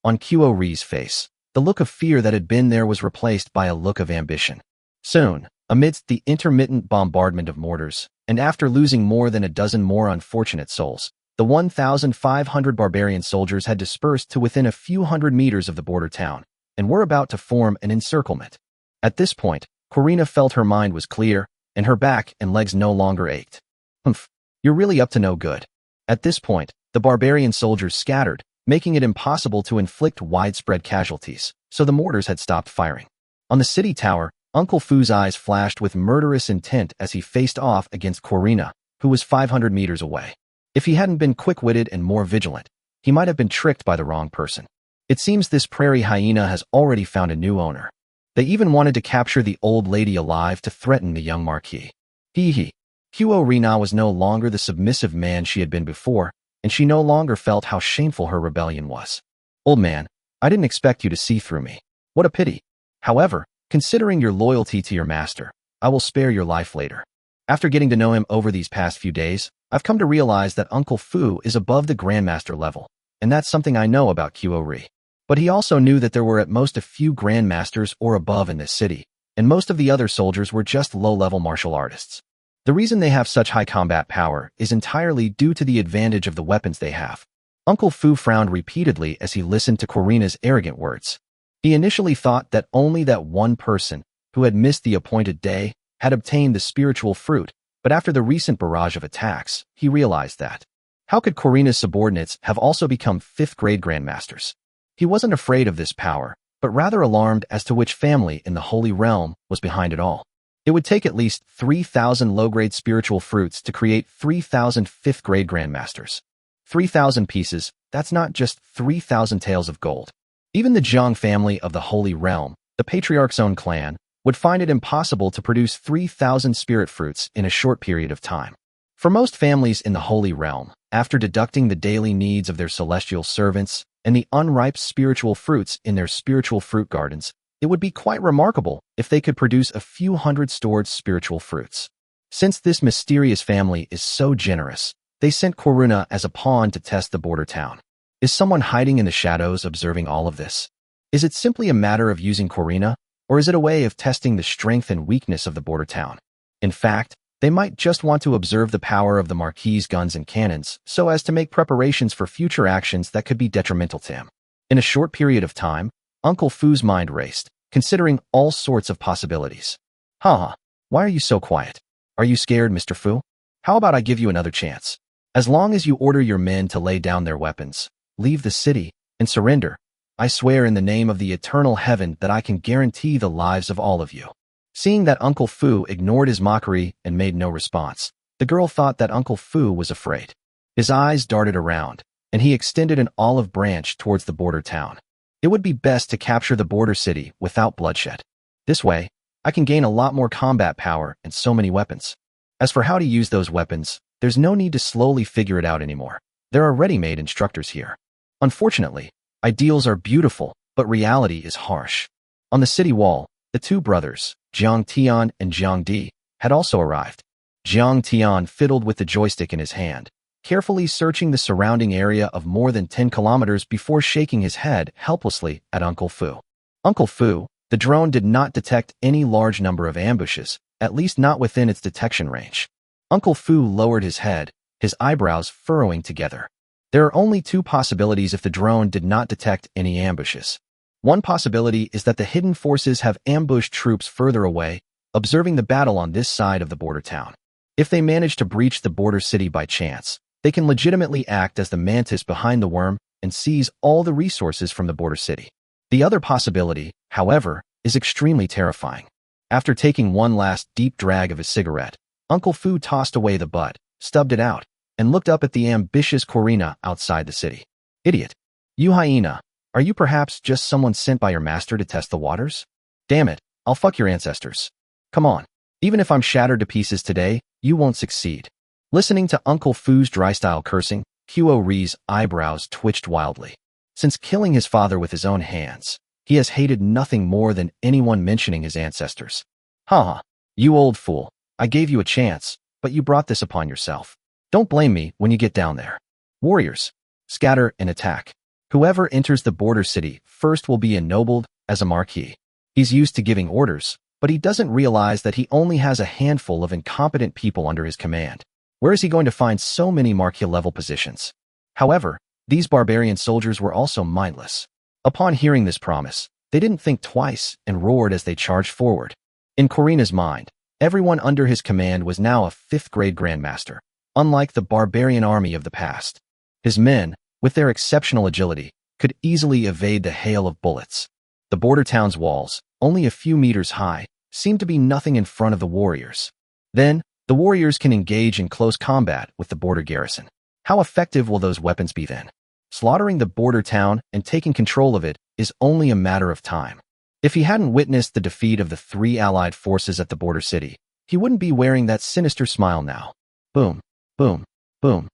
On Qiu Ri's face, the look of fear that had been there was replaced by a look of ambition. Soon, amidst the intermittent bombardment of mortars, and after losing more than a dozen more unfortunate souls, the 1,500 barbarian soldiers had dispersed to within a few hundred meters of the border town, and were about to form an encirclement. At this point, Corina felt her mind was clear, and her back and legs no longer ached. Humph, you're really up to no good. At this point, the barbarian soldiers scattered, making it impossible to inflict widespread casualties, so the mortars had stopped firing. On the city tower, Uncle Fu's eyes flashed with murderous intent as he faced off against Corina, who was 500 meters away. If he hadn't been quick-witted and more vigilant, he might have been tricked by the wrong person. It seems this prairie hyena has already found a new owner. They even wanted to capture the old lady alive to threaten the young marquis. Qiu Rina was no longer the submissive man she had been before, and she no longer felt how shameful her rebellion was. Old man, I didn't expect you to see through me. What a pity. However, considering your loyalty to your master, I will spare your life later. After getting to know him over these past few days, I've come to realize that Uncle Fu is above the Grandmaster level, and that's something I know about Qiu Ri. But he also knew that there were at most a few Grandmasters or above in this city, and most of the other soldiers were just low-level martial artists. The reason they have such high combat power is entirely due to the advantage of the weapons they have. Uncle Fu frowned repeatedly as he listened to Corina's arrogant words. He initially thought that only that one person, who had missed the appointed day, had obtained the spiritual fruit, But after the recent barrage of attacks, he realized that. How could Corina's subordinates have also become 5th-grade grandmasters? He wasn't afraid of this power, but rather alarmed as to which family in the Holy Realm was behind it all. It would take at least 3,000 low-grade spiritual fruits to create 3,000 5th-grade grandmasters. 3,000 pieces, that's not just 3,000 taels of gold. Even the Jiang family of the Holy Realm, the patriarch's own clan, would find it impossible to produce 3,000 spirit fruits in a short period of time. For most families in the Holy Realm, after deducting the daily needs of their celestial servants and the unripe spiritual fruits in their spiritual fruit gardens, it would be quite remarkable if they could produce a few hundred stored spiritual fruits. Since this mysterious family is so generous, they sent Corina as a pawn to test the border town. Is someone hiding in the shadows observing all of this? Is it simply a matter of using Corina, or is it a way of testing the strength and weakness of the border town? In fact, they might just want to observe the power of the Marquis's guns and cannons so as to make preparations for future actions that could be detrimental to him. In a short period of time, Uncle Fu's mind raced, considering all sorts of possibilities. Haha, why are you so quiet? Are you scared, Mr. Fu? How about I give you another chance? As long as you order your men to lay down their weapons, leave the city, and surrender, I swear in the name of the eternal heaven that I can guarantee the lives of all of you. Seeing that Uncle Fu ignored his mockery and made no response, the girl thought that Uncle Fu was afraid. His eyes darted around, and he extended an olive branch towards the border town. It would be best to capture the border city without bloodshed. This way, I can gain a lot more combat power and so many weapons. As for how to use those weapons, there's no need to slowly figure it out anymore. There are ready-made instructors here. Unfortunately, ideals are beautiful, but reality is harsh. On the city wall, the two brothers, Jiang Tian and Jiang Di, had also arrived. Jiang Tian fiddled with the joystick in his hand, carefully searching the surrounding area of more than 10 kilometers before shaking his head helplessly at Uncle Fu. Uncle Fu, the drone did not detect any large number of ambushes, at least not within its detection range. Uncle Fu lowered his head, his eyebrows furrowing together. There are only two possibilities if the drone did not detect any ambushes. One possibility is that the hidden forces have ambushed troops further away, observing the battle on this side of the border town. If they manage to breach the border city by chance, they can legitimately act as the mantis behind the worm and seize all the resources from the border city. The other possibility, however, is extremely terrifying. After taking one last deep drag of his cigarette, Uncle Fu tossed away the butt, stubbed it out, and looked up at the ambitious Corina outside the city. Idiot. You hyena, are you perhaps just someone sent by your master to test the waters? Damn it, I'll fuck your ancestors. Come on. Even if I'm shattered to pieces today, you won't succeed. Listening to Uncle Fu's dry-style cursing, Huo Ri's eyebrows twitched wildly. Since killing his father with his own hands, he has hated nothing more than anyone mentioning his ancestors. Haha, you old fool. I gave you a chance, but you brought this upon yourself. Don't blame me when you get down there. Warriors, scatter and attack. Whoever enters the border city first will be ennobled as a marquis. He's used to giving orders, but he doesn't realize that he only has a handful of incompetent people under his command. Where is he going to find so many marquis-level positions? However, these barbarian soldiers were also mindless. Upon hearing this promise, they didn't think twice and roared as they charged forward. In Corina's mind, everyone under his command was now a 5th-grade grandmaster, unlike the barbarian army of the past. His men, with their exceptional agility, could easily evade the hail of bullets. The border town's walls, only a few meters high, seemed to be nothing in front of the warriors. Then, the warriors can engage in close combat with the border garrison. How effective will those weapons be then? Slaughtering the border town and taking control of it is only a matter of time. If he hadn't witnessed the defeat of the 3 allied forces at the border city, he wouldn't be wearing that sinister smile now. Boom, boom, boom.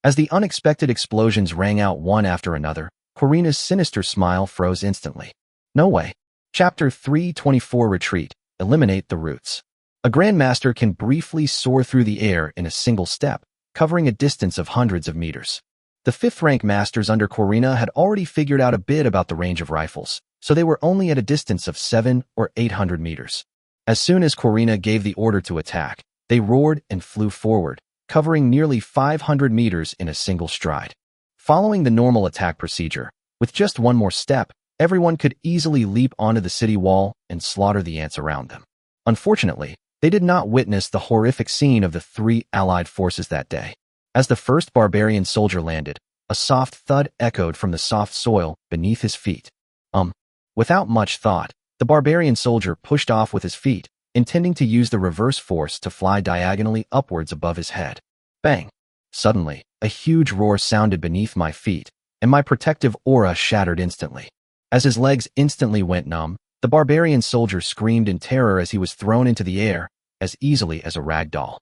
As the unexpected explosions rang out one after another, Corina's sinister smile froze instantly. No way. Chapter 324 Retreat. Eliminate the roots. A grandmaster can briefly soar through the air in a single step, covering a distance of hundreds of meters. The 5th-rank masters under Corina had already figured out a bit about the range of rifles, so they were only at a distance of 700 or 800 meters. As soon as Corina gave the order to attack, they roared and flew forward, covering nearly 500 meters in a single stride. Following the normal attack procedure, with just one more step, everyone could easily leap onto the city wall and slaughter the ants around them. Unfortunately, They did not witness the horrific scene of the three allied forces that day. As the first barbarian soldier landed, a soft thud echoed from the soft soil beneath his feet. Without much thought, the barbarian soldier pushed off with his feet, intending to use the reverse force to fly diagonally upwards above his head. Bang! Suddenly, a huge roar sounded beneath my feet, and my protective aura shattered instantly. As his legs instantly went numb, the barbarian soldier screamed in terror as he was thrown into the air, as easily as a rag doll.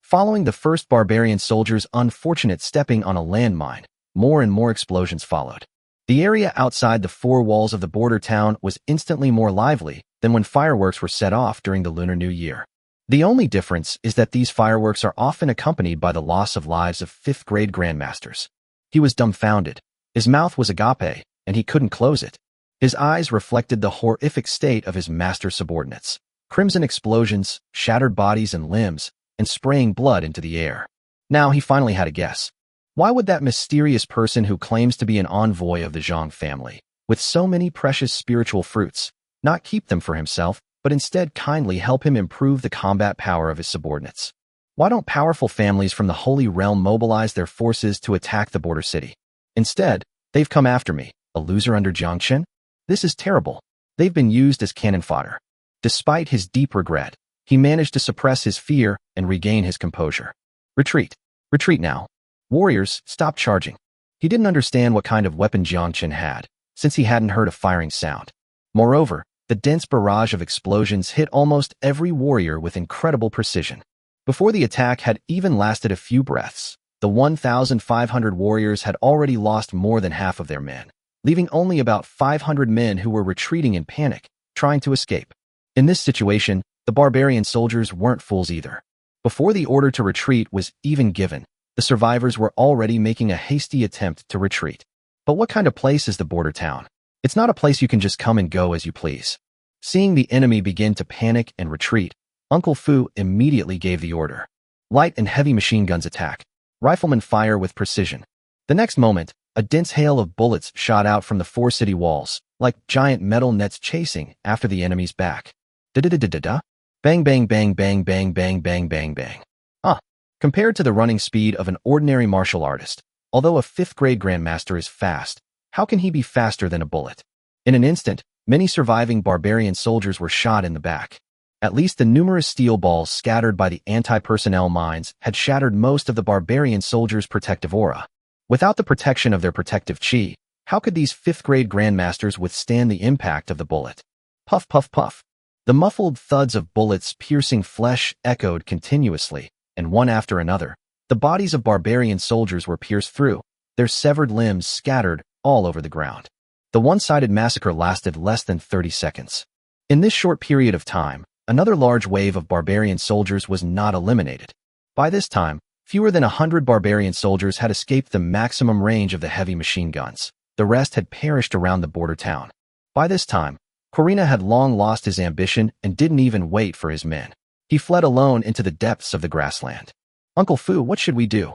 Following the first barbarian soldier's unfortunate stepping on a landmine, more and more explosions followed. The area outside the four walls of the border town was instantly more lively than when fireworks were set off during the Lunar New Year. The only difference is that these fireworks are often accompanied by the loss of lives of fifth-grade grandmasters. He was dumbfounded. His mouth was agape, and he couldn't close it. His eyes reflected the horrific state of his master subordinates. Crimson explosions, shattered bodies and limbs, and spraying blood into the air. Now he finally had a guess. Why would that mysterious person who claims to be an envoy of the Jiang family, with so many precious spiritual fruits, not keep them for himself, but instead kindly help him improve the combat power of his subordinates? Why don't powerful families from the Holy Realm mobilize their forces to attack the border city? Instead, they've come after me, a loser under Jiang Chen? This is terrible. They've been used as cannon fodder. Despite his deep regret, he managed to suppress his fear and regain his composure. Retreat. Retreat now. Warriors, stop charging. He didn't understand what kind of weapon Jiang Chen had, since he hadn't heard a firing sound. Moreover, the dense barrage of explosions hit almost every warrior with incredible precision. Before the attack had even lasted a few breaths, the 1,500 warriors had already lost more than half of their men, leaving only about 500 men who were retreating in panic, trying to escape. In this situation, the barbarian soldiers weren't fools either. Before the order to retreat was even given, the survivors were already making a hasty attempt to retreat. But what kind of place is the border town? It's not a place you can just come and go as you please. Seeing the enemy begin to panic and retreat, Uncle Fu immediately gave the order. Light and heavy machine guns attack. Riflemen fire with precision. The next moment, a dense hail of bullets shot out from the four city walls, like giant metal nets chasing after the enemy's back. Da-da-da-da-da-da. Bang, bang, bang, bang, bang, bang, bang, bang, bang. Compared to the running speed of an ordinary martial artist, although a fifth-grade grandmaster is fast, how can he be faster than a bullet? In an instant, many surviving barbarian soldiers were shot in the back. At least the numerous steel balls scattered by the anti-personnel mines had shattered most of the barbarian soldiers' protective aura. Without the protection of their protective chi, how could these fifth-grade grandmasters withstand the impact of the bullet? Puff, puff, puff. The muffled thuds of bullets piercing flesh echoed continuously, and one after another, the bodies of barbarian soldiers were pierced through, their severed limbs scattered all over the ground. The one-sided massacre lasted less than 30 seconds. In this short period of time, another large wave of barbarian soldiers was not eliminated. By this time, fewer than 100 barbarian soldiers had escaped the maximum range of the heavy machine guns. The rest had perished around the border town. By this time, Corina had long lost his ambition and didn't even wait for his men. He fled alone into the depths of the grassland. Uncle Fu, what should we do?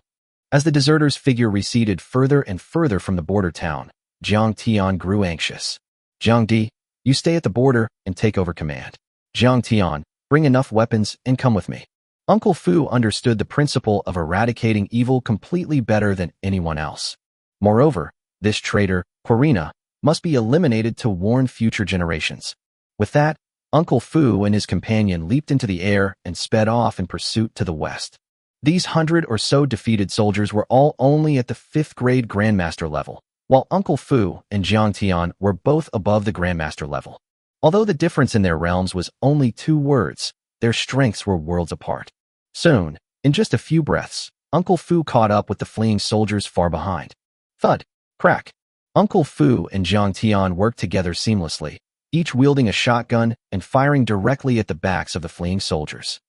As the deserter's figure receded further and further from the border town, Jiang Tian grew anxious. Jiang Di, you stay at the border and take over command. Jiang Tian, bring enough weapons and come with me. Uncle Fu understood the principle of eradicating evil completely better than anyone else. Moreover, this traitor, Corina, must be eliminated to warn future generations. With that, Uncle Fu and his companion leaped into the air and sped off in pursuit to the west. These 100 or so defeated soldiers were all only at the 5th-grade Grandmaster level, while Uncle Fu and Jiang Tian were both above the Grandmaster level. Although the difference in their realms was only 2 words, their strengths were worlds apart. Soon, in just a few breaths, Uncle Fu caught up with the fleeing soldiers far behind. Thud! Crack! Uncle Fu and Jiang Tian worked together seamlessly, each wielding a shotgun and firing directly at the backs of the fleeing soldiers.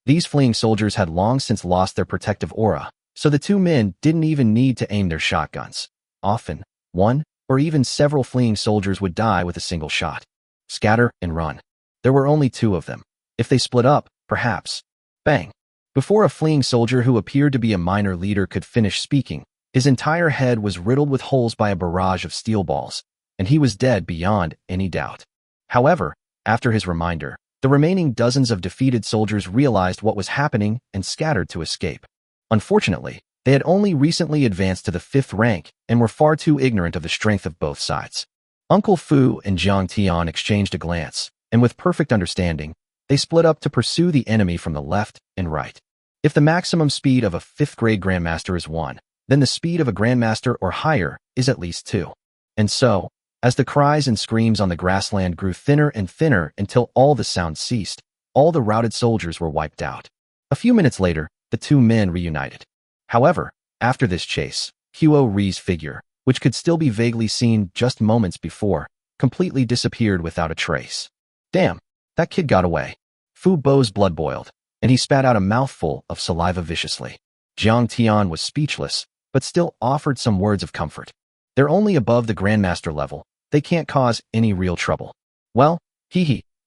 These fleeing soldiers had long since lost their protective aura, so the 2 men didn't even need to aim their shotguns. Often, 1 or even several fleeing soldiers would die with a single shot. Scatter and run. There were only 2 of them. If they split up, perhaps. Bang! Before a fleeing soldier who appeared to be a minor leader could finish speaking, his entire head was riddled with holes by a barrage of steel balls, and he was dead beyond any doubt. However, after his reminder, The remaining dozens of defeated soldiers realized what was happening and scattered to escape. Unfortunately, they had only recently advanced to the 5th rank and were far too ignorant of the strength of both sides. Uncle Fu and Jiang Batian exchanged a glance, and with perfect understanding, they split up to pursue the enemy from the left and right. If the maximum speed of a 5th-grade Grandmaster is 1, then the speed of a Grandmaster or higher is at least 2. And so, as the cries and screams on the grassland grew thinner and thinner until all the sounds ceased, all the routed soldiers were wiped out. A few minutes later, the two men reunited. However, after this chase, Qiao Ri's figure, which could still be vaguely seen just moments before, completely disappeared without a trace. Damn, that kid got away. Fu Bo's blood boiled, and he spat out a mouthful of saliva viciously. Jiang Batian was speechless, but still offered some words of comfort. They're only above the Grandmaster level. They can't cause any real trouble. Well,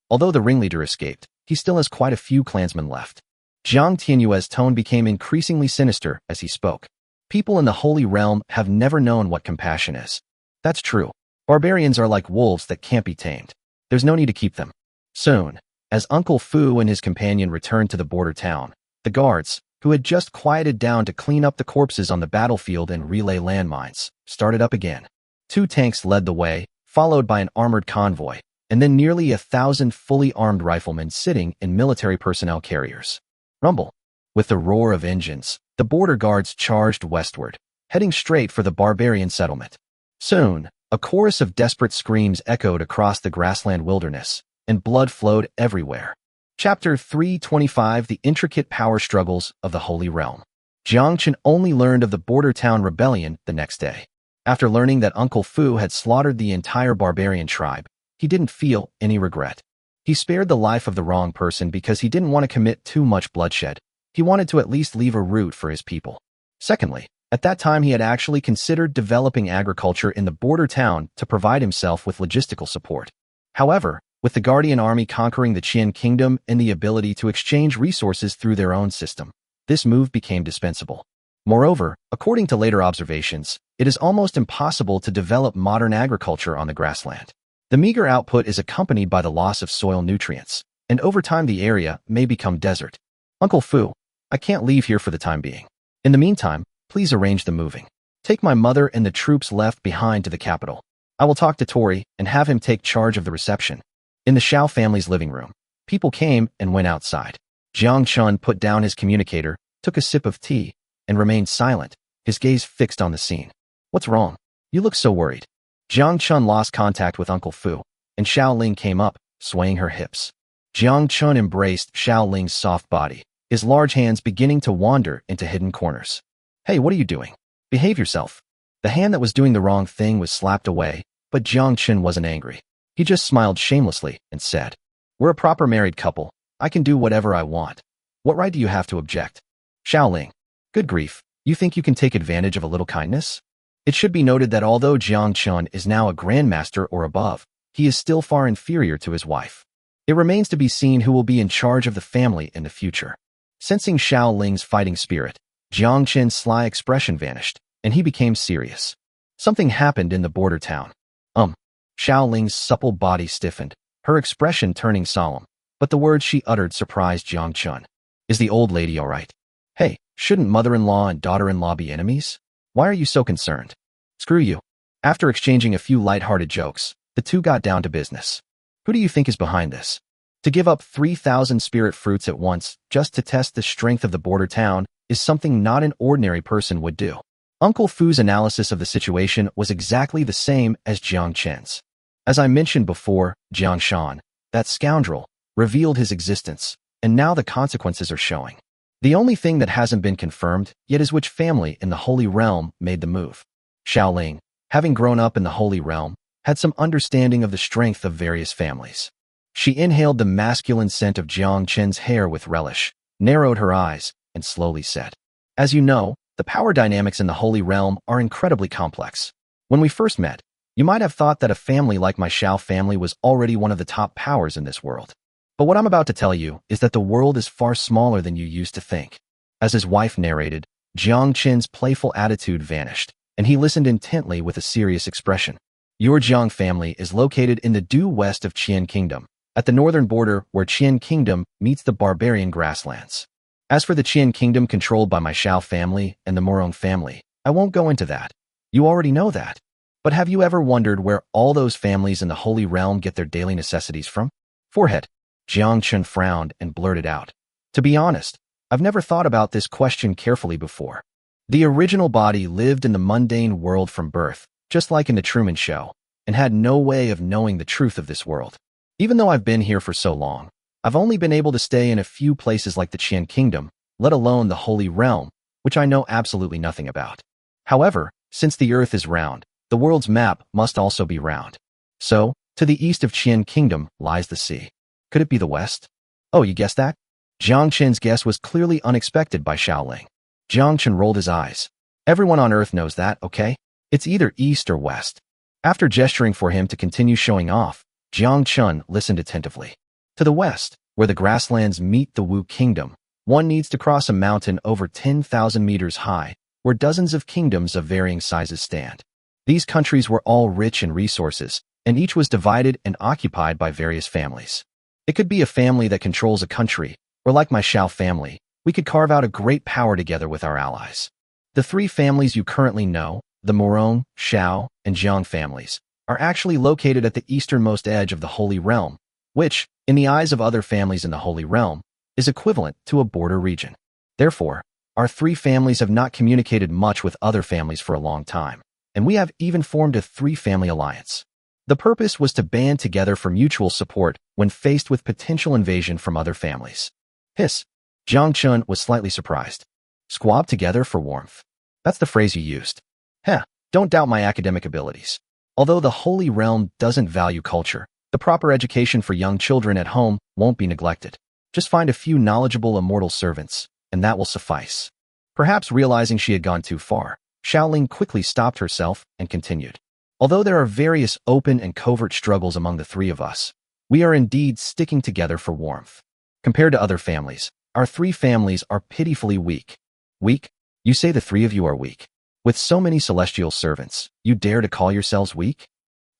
although the ringleader escaped, he still has quite a few clansmen left. Jiang Tianyue's tone became increasingly sinister as he spoke. People in the Holy Realm have never known what compassion is. That's true. Barbarians are like wolves that can't be tamed. There's no need to keep them. Soon, as Uncle Fu and his companion returned to the border town, the guards, who had just quieted down to clean up the corpses on the battlefield and relay landmines, started up again. 2 tanks led the way, followed by an armored convoy, and then nearly 1,000 fully armed riflemen sitting in military personnel carriers. Rumble. With the roar of engines, the border guards charged westward, heading straight for the barbarian settlement. Soon, a chorus of desperate screams echoed across the grassland wilderness, and blood flowed everywhere. Chapter 325: The Intricate Power Struggles of the Holy Realm. Jiang Chen only learned of the border town rebellion the next day. After learning that Uncle Fu had slaughtered the entire barbarian tribe, he didn't feel any regret. He spared the life of the wrong person because he didn't want to commit too much bloodshed. He wanted to at least leave a root for his people. Secondly, at that time he had actually considered developing agriculture in the border town to provide himself with logistical support. However, with the Guardian army conquering the Qian kingdom and the ability to exchange resources through their own system, this move became dispensable. Moreover, according to later observations, it is almost impossible to develop modern agriculture on the grassland. The meager output is accompanied by the loss of soil nutrients, and over time the area may become desert. Uncle Fu, I can't leave here for the time being. In the meantime, please arrange the moving. Take my mother and the troops left behind to the capital. I will talk to Tori and have him take charge of the reception. In the Xiao family's living room, people came and went outside. Jiang Chen put down his communicator, took a sip of tea, and remained silent, his gaze fixed on the scene. What's wrong? You look so worried. Jiang Chen lost contact with Uncle Fu, and Xiao Ling came up, swaying her hips. Jiang Chen embraced Xiao Ling's soft body, his large hands beginning to wander into hidden corners. Hey, what are you doing? Behave yourself. The hand that was doing the wrong thing was slapped away, but Jiang Chen wasn't angry. He just smiled shamelessly and said, We're a proper married couple. I can do whatever I want. What right do you have to object? Xiao Ling. Good grief, you think you can take advantage of a little kindness? It should be noted that although Jiang Chen is now a grandmaster or above, he is still far inferior to his wife. It remains to be seen who will be in charge of the family in the future. Sensing Xiao Ling's fighting spirit, Jiang Chen's sly expression vanished, and he became serious. Something happened in the border town. Xiao Ling's supple body stiffened, her expression turning solemn, but the words she uttered surprised Jiang Chen. Is the old lady all right? Hey, shouldn't mother-in-law and daughter-in-law be enemies? Why are you so concerned? Screw you. After exchanging a few light-hearted jokes, the two got down to business. Who do you think is behind this? To give up 3,000 spirit fruits at once just to test the strength of the border town is something not an ordinary person would do. Uncle Fu's analysis of the situation was exactly the same as Jiang Chen's. As I mentioned before, Jiang Shan, that scoundrel, revealed his existence, and now the consequences are showing. The only thing that hasn't been confirmed yet is which family in the Holy Realm made the move. Xiao Ling, having grown up in the Holy Realm, had some understanding of the strength of various families. She inhaled the masculine scent of Jiang Chen's hair with relish, narrowed her eyes, and slowly said, As you know, the power dynamics in the Holy Realm are incredibly complex. When we first met, you might have thought that a family like my Xiao family was already one of the top powers in this world. But what I'm about to tell you is that the world is far smaller than you used to think. As his wife narrated, Jiang Chen's playful attitude vanished, and he listened intently with a serious expression. Your Jiang family is located in the due west of Qian Kingdom, at the northern border where Qian Kingdom meets the barbarian grasslands. As for the Qian Kingdom controlled by my Xiao family and the Murong family, I won't go into that. You already know that. But have you ever wondered where all those families in the Holy Realm get their daily necessities from? Forehead. Jiang Chen frowned and blurted out. To be honest, I've never thought about this question carefully before. The original body lived in the mundane world from birth, just like in the Truman Show, and had no way of knowing the truth of this world. Even though I've been here for so long, I've only been able to stay in a few places like the Qian Kingdom, let alone the Holy Realm, which I know absolutely nothing about. However, since the Earth is round, the world's map must also be round. So, to the east of Qian Kingdom lies the sea. Could it be the west? Oh, you guessed that? Jiang Chen's guess was clearly unexpected by Xiaoling. Jiang Chen rolled his eyes. Everyone on Earth knows that, okay? It's either east or west. After gesturing for him to continue showing off, Jiang Chen listened attentively. To the west, where the grasslands meet the Wu Kingdom, one needs to cross a mountain over 10,000 meters high, where dozens of kingdoms of varying sizes stand. These countries were all rich in resources, and each was divided and occupied by various families. It could be a family that controls a country, or like my Xiao family, we could carve out a great power together with our allies. The three families you currently know, the Murong, Xiao, and Jiang families, are actually located at the easternmost edge of the Holy Realm, which, in the eyes of other families in the Holy Realm, is equivalent to a border region. Therefore, our three families have not communicated much with other families for a long time, and we have even formed a three-family alliance. The purpose was to band together for mutual support when faced with potential invasion from other families. Hiss. Jiang Chen was slightly surprised. Squab together for warmth. That's the phrase you used. Heh, don't doubt my academic abilities. Although the Holy Realm doesn't value culture, the proper education for young children at home won't be neglected. Just find a few knowledgeable immortal servants, and that will suffice. Perhaps realizing she had gone too far, Xiaoling quickly stopped herself and continued. Although there are various open and covert struggles among the three of us, we are indeed sticking together for warmth. Compared to other families, our three families are pitifully weak. Weak? You say the three of you are weak. With so many celestial servants, you dare to call yourselves weak?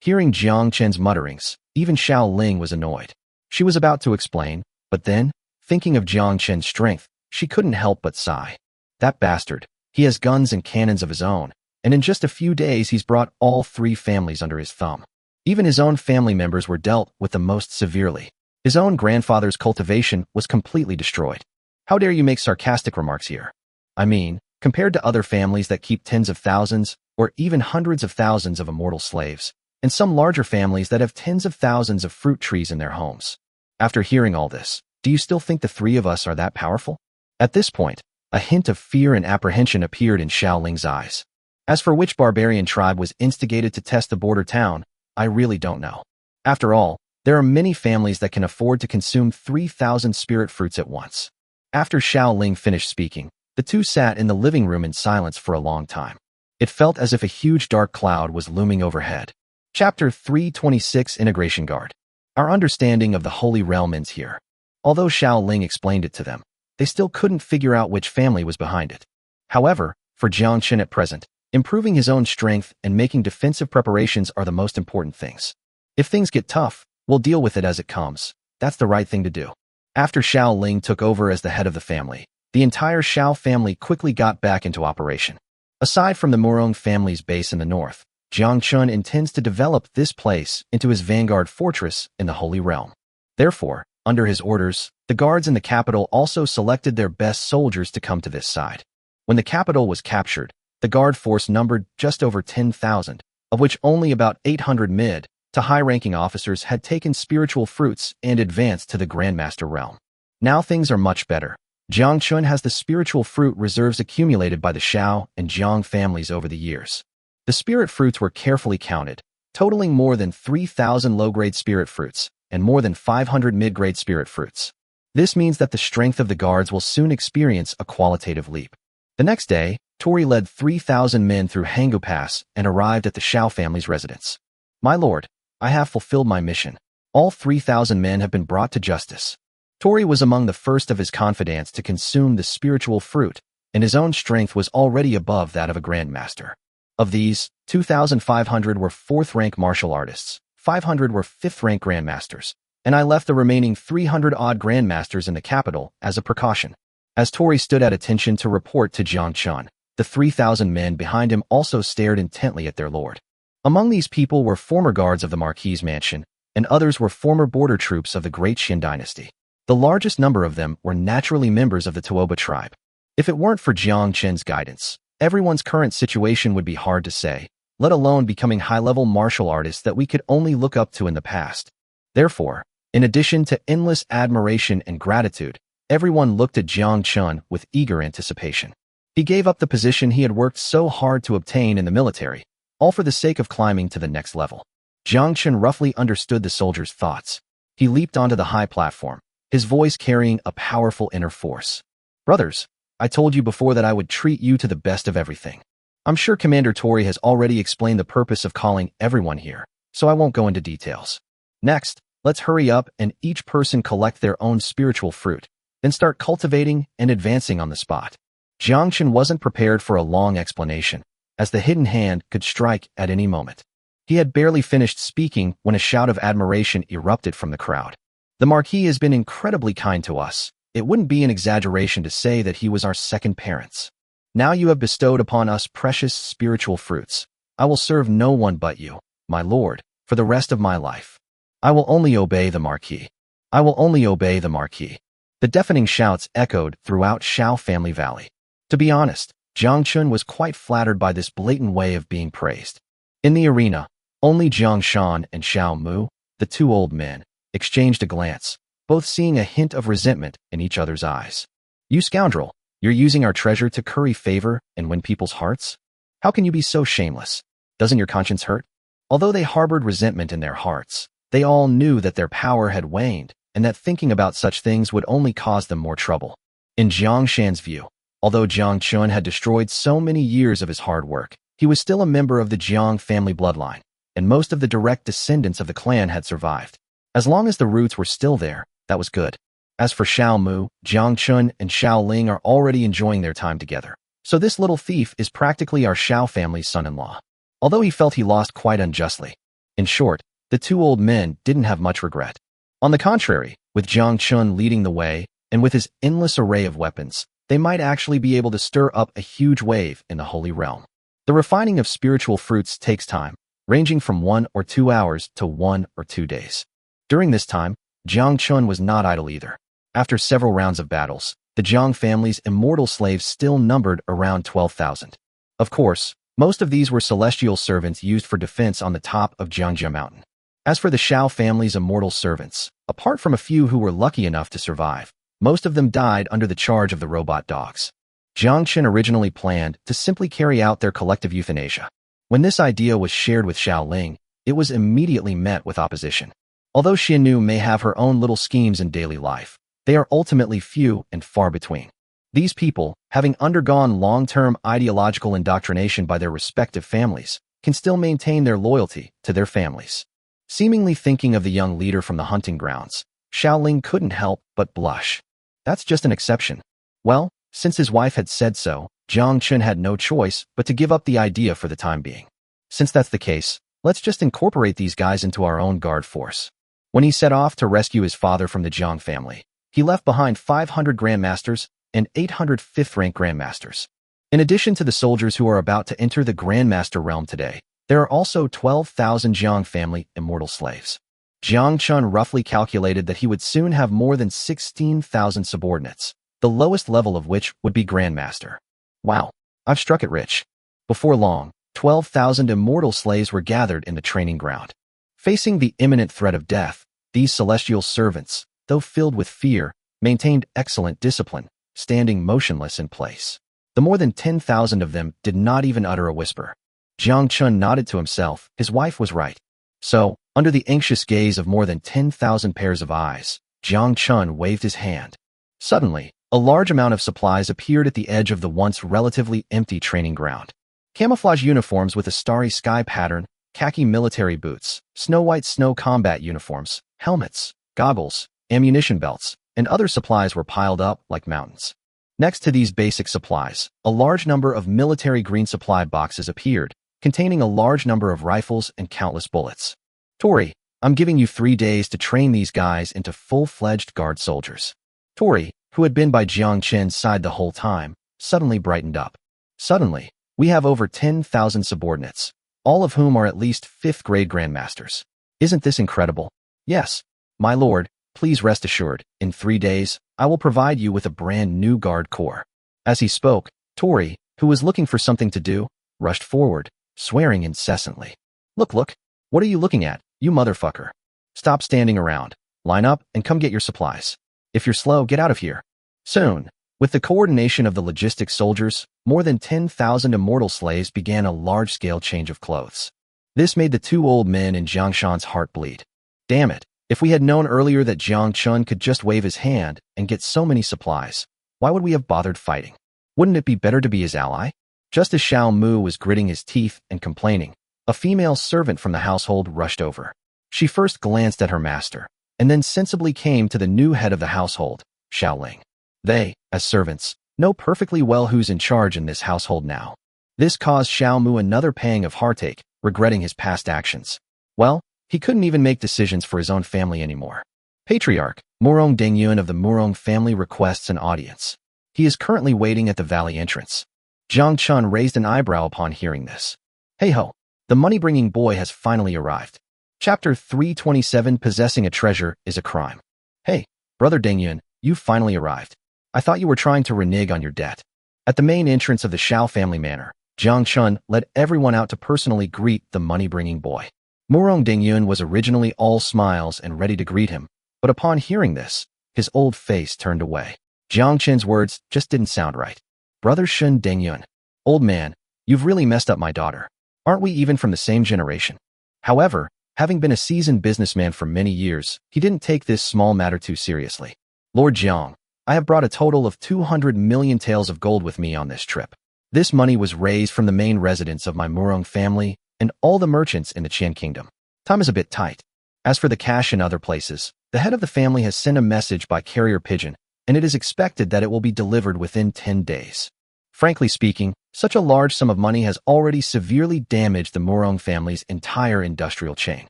Hearing Jiang Chen's mutterings, even Xiaoling was annoyed. She was about to explain, but then, thinking of Jiang Chen's strength, she couldn't help but sigh. That bastard, he has guns and cannons of his own, and in just a few days he's brought all three families under his thumb. Even his own family members were dealt with the most severely. His own grandfather's cultivation was completely destroyed. How dare you make sarcastic remarks here? I mean, compared to other families that keep tens of thousands, or even hundreds of thousands of immortal slaves, and some larger families that have tens of thousands of fruit trees in their homes. After hearing all this, do you still think the three of us are that powerful? At this point, a hint of fear and apprehension appeared in Xiaoling's eyes. As for which barbarian tribe was instigated to test the border town, I really don't know. After all, there are many families that can afford to consume 3,000 spirit fruits at once. After Xiaoling finished speaking, the two sat in the living room in silence for a long time. It felt as if a huge dark cloud was looming overhead. Chapter 326 Integration Guard. Our understanding of the Holy Realm ends here. Although Xiaoling explained it to them, they still couldn't figure out which family was behind it. However, for Jiang Chen at present, improving his own strength and making defensive preparations are the most important things. If things get tough, we'll deal with it as it comes. That's the right thing to do. After Xiaoling took over as the head of the family, the entire Xiao family quickly got back into operation. Aside from the Murong family's base in the north, Jiang Chen intends to develop this place into his vanguard fortress in the Holy Realm. Therefore, under his orders, the guards in the capital also selected their best soldiers to come to this side. When the capital was captured, the guard force numbered just over 10,000, of which only about 800 mid to high-ranking officers had taken spiritual fruits and advanced to the Grandmaster realm. Now things are much better. Jiang Chen has the spiritual fruit reserves accumulated by the Xiao and Jiang families over the years. The spirit fruits were carefully counted, totaling more than 3,000 low-grade spirit fruits and more than 500 mid-grade spirit fruits. This means that the strength of the guards will soon experience a qualitative leap. The next day, Tori led 3,000 men through Hangu Pass and arrived at the Xiao family's residence. My lord, I have fulfilled my mission. All 3,000 men have been brought to justice. Tori was among the first of his confidants to consume the spiritual fruit, and his own strength was already above that of a grandmaster. Of these, 2,500 were 4th-rank martial artists, 500 were 5th-rank grandmasters, and I left the remaining 300-odd grandmasters in the capital as a precaution. As Tori stood at attention to report to Jiang Chen, the 3,000 men behind him also stared intently at their lord. Among these people were former guards of the Marquis's mansion, and others were former border troops of the Great Qian dynasty. The largest number of them were naturally members of the Tuoba tribe. If it weren't for Jiang Chen's guidance, everyone's current situation would be hard to say, let alone becoming high-level martial artists that we could only look up to in the past. Therefore, in addition to endless admiration and gratitude, everyone looked at Jiang Chen with eager anticipation. He gave up the position he had worked so hard to obtain in the military, all for the sake of climbing to the next level. Jiang Chen roughly understood the soldier's thoughts. He leaped onto the high platform, his voice carrying a powerful inner force. Brothers, I told you before that I would treat you to the best of everything. I'm sure Commander Tori has already explained the purpose of calling everyone here, so I won't go into details. Next, let's hurry up and each person collect their own spiritual fruit, then start cultivating and advancing on the spot. Jiang Chen wasn't prepared for a long explanation, as the hidden hand could strike at any moment. He had barely finished speaking when a shout of admiration erupted from the crowd. The Marquis has been incredibly kind to us. It wouldn't be an exaggeration to say that he was our second parents. Now you have bestowed upon us precious spiritual fruits. I will serve no one but you, my lord, for the rest of my life. I will only obey the Marquis. I will only obey the Marquis. The deafening shouts echoed throughout Xiao family valley. To be honest, Jiang Chen was quite flattered by this blatant way of being praised. In the arena, only Jiang Shan and Xiao Mu, the two old men, exchanged a glance, both seeing a hint of resentment in each other's eyes. You scoundrel, you're using our treasure to curry favor and win people's hearts? How can you be so shameless? Doesn't your conscience hurt? Although they harbored resentment in their hearts, they all knew that their power had waned and that thinking about such things would only cause them more trouble. In Jiang Shan's view, although Jiang Chen had destroyed so many years of his hard work, he was still a member of the Jiang family bloodline, and most of the direct descendants of the clan had survived. As long as the roots were still there, that was good. As for Xiao Mu, Jiang Chen and Xiao Ling are already enjoying their time together, so this little thief is practically our Xiao family's son-in-law. Although he felt he lost quite unjustly. In short, the two old men didn't have much regret. On the contrary, with Jiang Chen leading the way, and with his endless array of weapons, they might actually be able to stir up a huge wave in the Holy Realm. The refining of spiritual fruits takes time, ranging from 1 or 2 hours to 1 or 2 days. During this time, Jiang Chen was not idle either. After several rounds of battles, the Jiang family's immortal slaves still numbered around 12,000. Of course, most of these were celestial servants used for defense on the top of Jiangxia Mountain. As for the Xiao family's immortal servants, apart from a few who were lucky enough to survive, most of them died under the charge of the robot dogs. Jiang Chen originally planned to simply carry out their collective euthanasia. When this idea was shared with Xiao Ling, it was immediately met with opposition. Although Xianu may have her own little schemes in daily life, they are ultimately few and far between. These people, having undergone long-term ideological indoctrination by their respective families, can still maintain their loyalty to their families. Seemingly thinking of the young leader from the hunting grounds, Xiao Ling couldn't help but blush. That's just an exception. Well, since his wife had said so, Jiang Chen had no choice but to give up the idea for the time being. Since that's the case, let's just incorporate these guys into our own guard force. When he set off to rescue his father from the Jiang family, he left behind 500 grandmasters and 800 fifth-rank grandmasters. In addition to the soldiers who are about to enter the grandmaster realm today, there are also 12,000 Jiang family immortal slaves. Jiang Chen roughly calculated that he would soon have more than 16,000 subordinates, the lowest level of which would be grandmaster. Wow, I've struck it rich. Before long, 12,000 immortal slaves were gathered in the training ground. Facing the imminent threat of death, these celestial servants, though filled with fear, maintained excellent discipline, standing motionless in place. The more than 10,000 of them did not even utter a whisper. Jiang Chen nodded to himself. His wife was right. So, under the anxious gaze of more than 10,000 pairs of eyes, Jiang Chen waved his hand. Suddenly, a large amount of supplies appeared at the edge of the once relatively empty training ground. Camouflage uniforms with a starry sky pattern, khaki military boots, snow-white snow combat uniforms, helmets, goggles, ammunition belts, and other supplies were piled up like mountains. Next to these basic supplies, a large number of military green supply boxes appeared, containing a large number of rifles and countless bullets. Tori, I'm giving you 3 days to train these guys into full-fledged guard soldiers. Tori, who had been by Jiang Chen's side the whole time, suddenly brightened up. Suddenly, we have over 10,000 subordinates, all of whom are at least 5th-grade grandmasters. Isn't this incredible? Yes, my lord, please rest assured, in 3 days, I will provide you with a brand new guard corps. As he spoke, Tori, who was looking for something to do, rushed forward, swearing incessantly. Look, what are you looking at, you motherfucker? Stop standing around, line up, and come get your supplies. If you're slow, get out of here. Soon, with the coordination of the logistics soldiers, more than 10,000 immortal slaves began a large-scale change of clothes. This made the 2 old men in Jiang Shan's heart bleed. Damn it, if we had known earlier that Jiang Chen could just wave his hand and get so many supplies, why would we have bothered fighting? Wouldn't it be better to be his ally? Just as Xiao Mu was gritting his teeth and complaining, a female servant from the household rushed over. She first glanced at her master, and then sensibly came to the new head of the household, Xiao Ling. They, as servants, know perfectly well who's in charge in this household now. This caused Xiao Mu another pang of heartache, regretting his past actions. Well, he couldn't even make decisions for his own family anymore. Patriarch, Murong Dengyun of the Murong family requests an audience. He is currently waiting at the valley entrance. Jiang Chen raised an eyebrow upon hearing this. Hey-ho, the money-bringing boy has finally arrived. Chapter 327, Possessing a Treasure is a Crime. Hey, Brother Dengyun, you've finally arrived. I thought you were trying to renege on your debt. At the main entrance of the Xiao family manor, Jiang Chen led everyone out to personally greet the money-bringing boy. Murong Dengyun was originally all smiles and ready to greet him, but upon hearing this, his old face turned away. Jiang Chen's words just didn't sound right. Brother Shun Dengyun, old man, you've really messed up my daughter. Aren't we even from the same generation? However, having been a seasoned businessman for many years, he didn't take this small matter too seriously. Lord Jiang, I have brought a total of 200 million taels of gold with me on this trip. This money was raised from the main residence of my Murong family and all the merchants in the Qian kingdom. Time is a bit tight. As for the cash in other places, the head of the family has sent a message by carrier pigeon, and it is expected that it will be delivered within 10 days. Frankly speaking, such a large sum of money has already severely damaged the Murong family's entire industrial chain.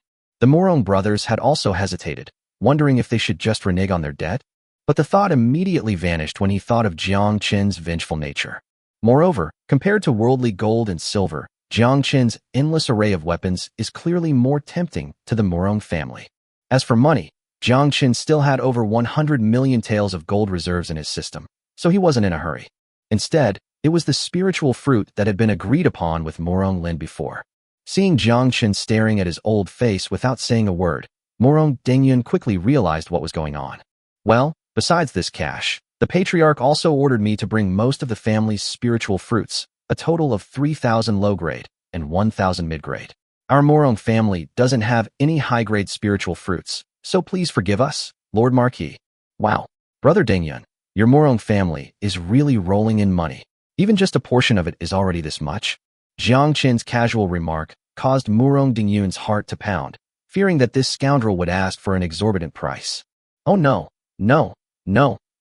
The Murong brothers had also hesitated, wondering if they should just renege on their debt, but the thought immediately vanished when he thought of Jiang Chen's vengeful nature. Moreover, compared to worldly gold and silver, Jiang Chen's endless array of weapons is clearly more tempting to the Murong family. As for money, Jiang Chen still had over 100 million taels of gold reserves in his system, so he wasn't in a hurry. Instead, it was the spiritual fruit that had been agreed upon with Murong Lin before. Seeing Jiang Chen staring at his old face without saying a word, Murong Dengyun quickly realized what was going on. Well, besides this cash, the patriarch also ordered me to bring most of the family's spiritual fruits, a total of 3,000 low-grade and 1,000 mid-grade. Our Murong family doesn't have any high-grade spiritual fruits, so please forgive us, Lord Marquis. Wow, Brother Dengyun, your Murong family is really rolling in money. Even just a portion of it is already this much. Jiang Chen's casual remark caused Murong Dengyun's heart to pound, fearing that this scoundrel would ask for an exorbitant price. Oh no,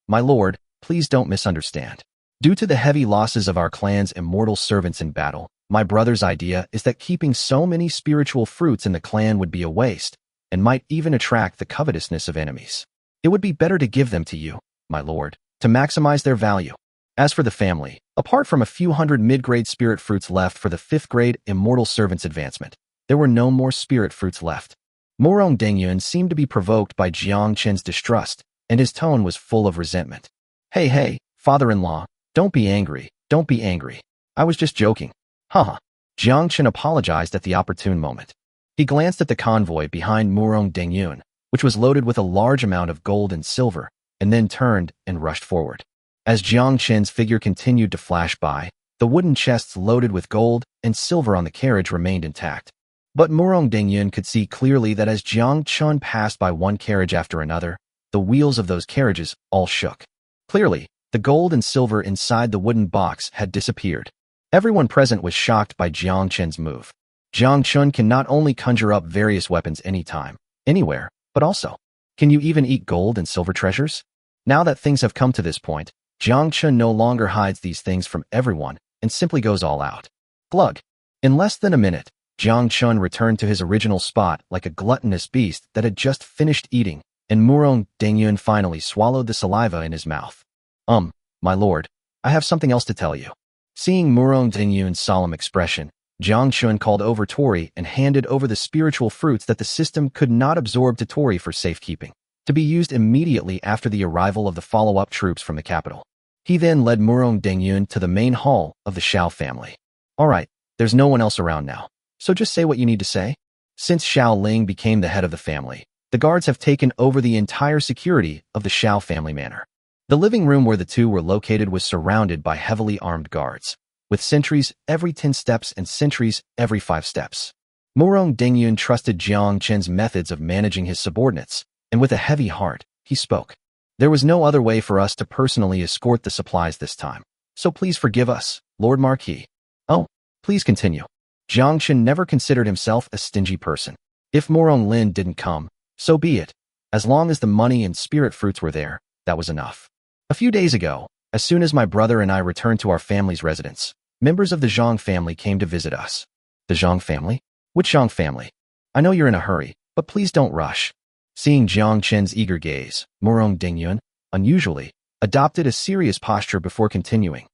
my lord, please don't misunderstand. Due to the heavy losses of our clan's immortal servants in battle, my brother's idea is that keeping so many spiritual fruits in the clan would be a waste, and might even attract the covetousness of enemies. It would be better to give them to you, my lord, to maximize their value. As for the family, apart from a few hundred mid-grade spirit fruits left for the 5th grade immortal servant's advancement, there were no more spirit fruits left. Murong Dengyun seemed to be provoked by Jiang Chen's distrust, and his tone was full of resentment. Hey, father-in-law, don't be angry. I was just joking. Haha. Jiang Chen apologized at the opportune moment. He glanced at the convoy behind Murong Dengyun, which was loaded with a large amount of gold and silver, and then turned and rushed forward. As Jiang Chen's figure continued to flash by, the wooden chests loaded with gold and silver on the carriage remained intact. But Murong Dengyun could see clearly that as Jiang Chen passed by one carriage after another, the wheels of those carriages all shook. Clearly, the gold and silver inside the wooden box had disappeared. Everyone present was shocked by Jiang Chen's move. Jiang Chen can not only conjure up various weapons anytime, anywhere, but also, can you even eat gold and silver treasures? Now that things have come to this point, Jiang Chen no longer hides these things from everyone and simply goes all out. Glug. In less than a minute, Jiang Chen returned to his original spot like a gluttonous beast that had just finished eating, and Murong Dengyun finally swallowed the saliva in his mouth. My lord, I have something else to tell you. Seeing Murong Dengyun's solemn expression, Jiang Chen called over Tori and handed over the spiritual fruits that the system could not absorb to Tori for safekeeping, to be used immediately after the arrival of the follow-up troops from the capital. He then led Murong Dengyun to the main hall of the Xiao family. All right, there's no one else around now, so just say what you need to say. Since Xiao Ling became the head of the family, the guards have taken over the entire security of the Xiao family manor. The living room where the two were located was surrounded by heavily armed guards, with sentries every 10 steps and sentries every 5 steps. Murong Dengyun trusted Jiang Chen's methods of managing his subordinates, and with a heavy heart, he spoke. There was no other way for us to personally escort the supplies this time, so please forgive us, Lord Marquis. Oh, please continue. Jiang Chen never considered himself a stingy person. If Murong Lin didn't come, so be it. As long as the money and spirit fruits were there, that was enough. A few days ago, as soon as my brother and I returned to our family's residence, members of the Zhang family came to visit us. The Zhang family? Which Zhang family? I know you're in a hurry, but please don't rush. Seeing Jiang Chen's eager gaze, Murong Dengyun, unusually, adopted a serious posture before continuing.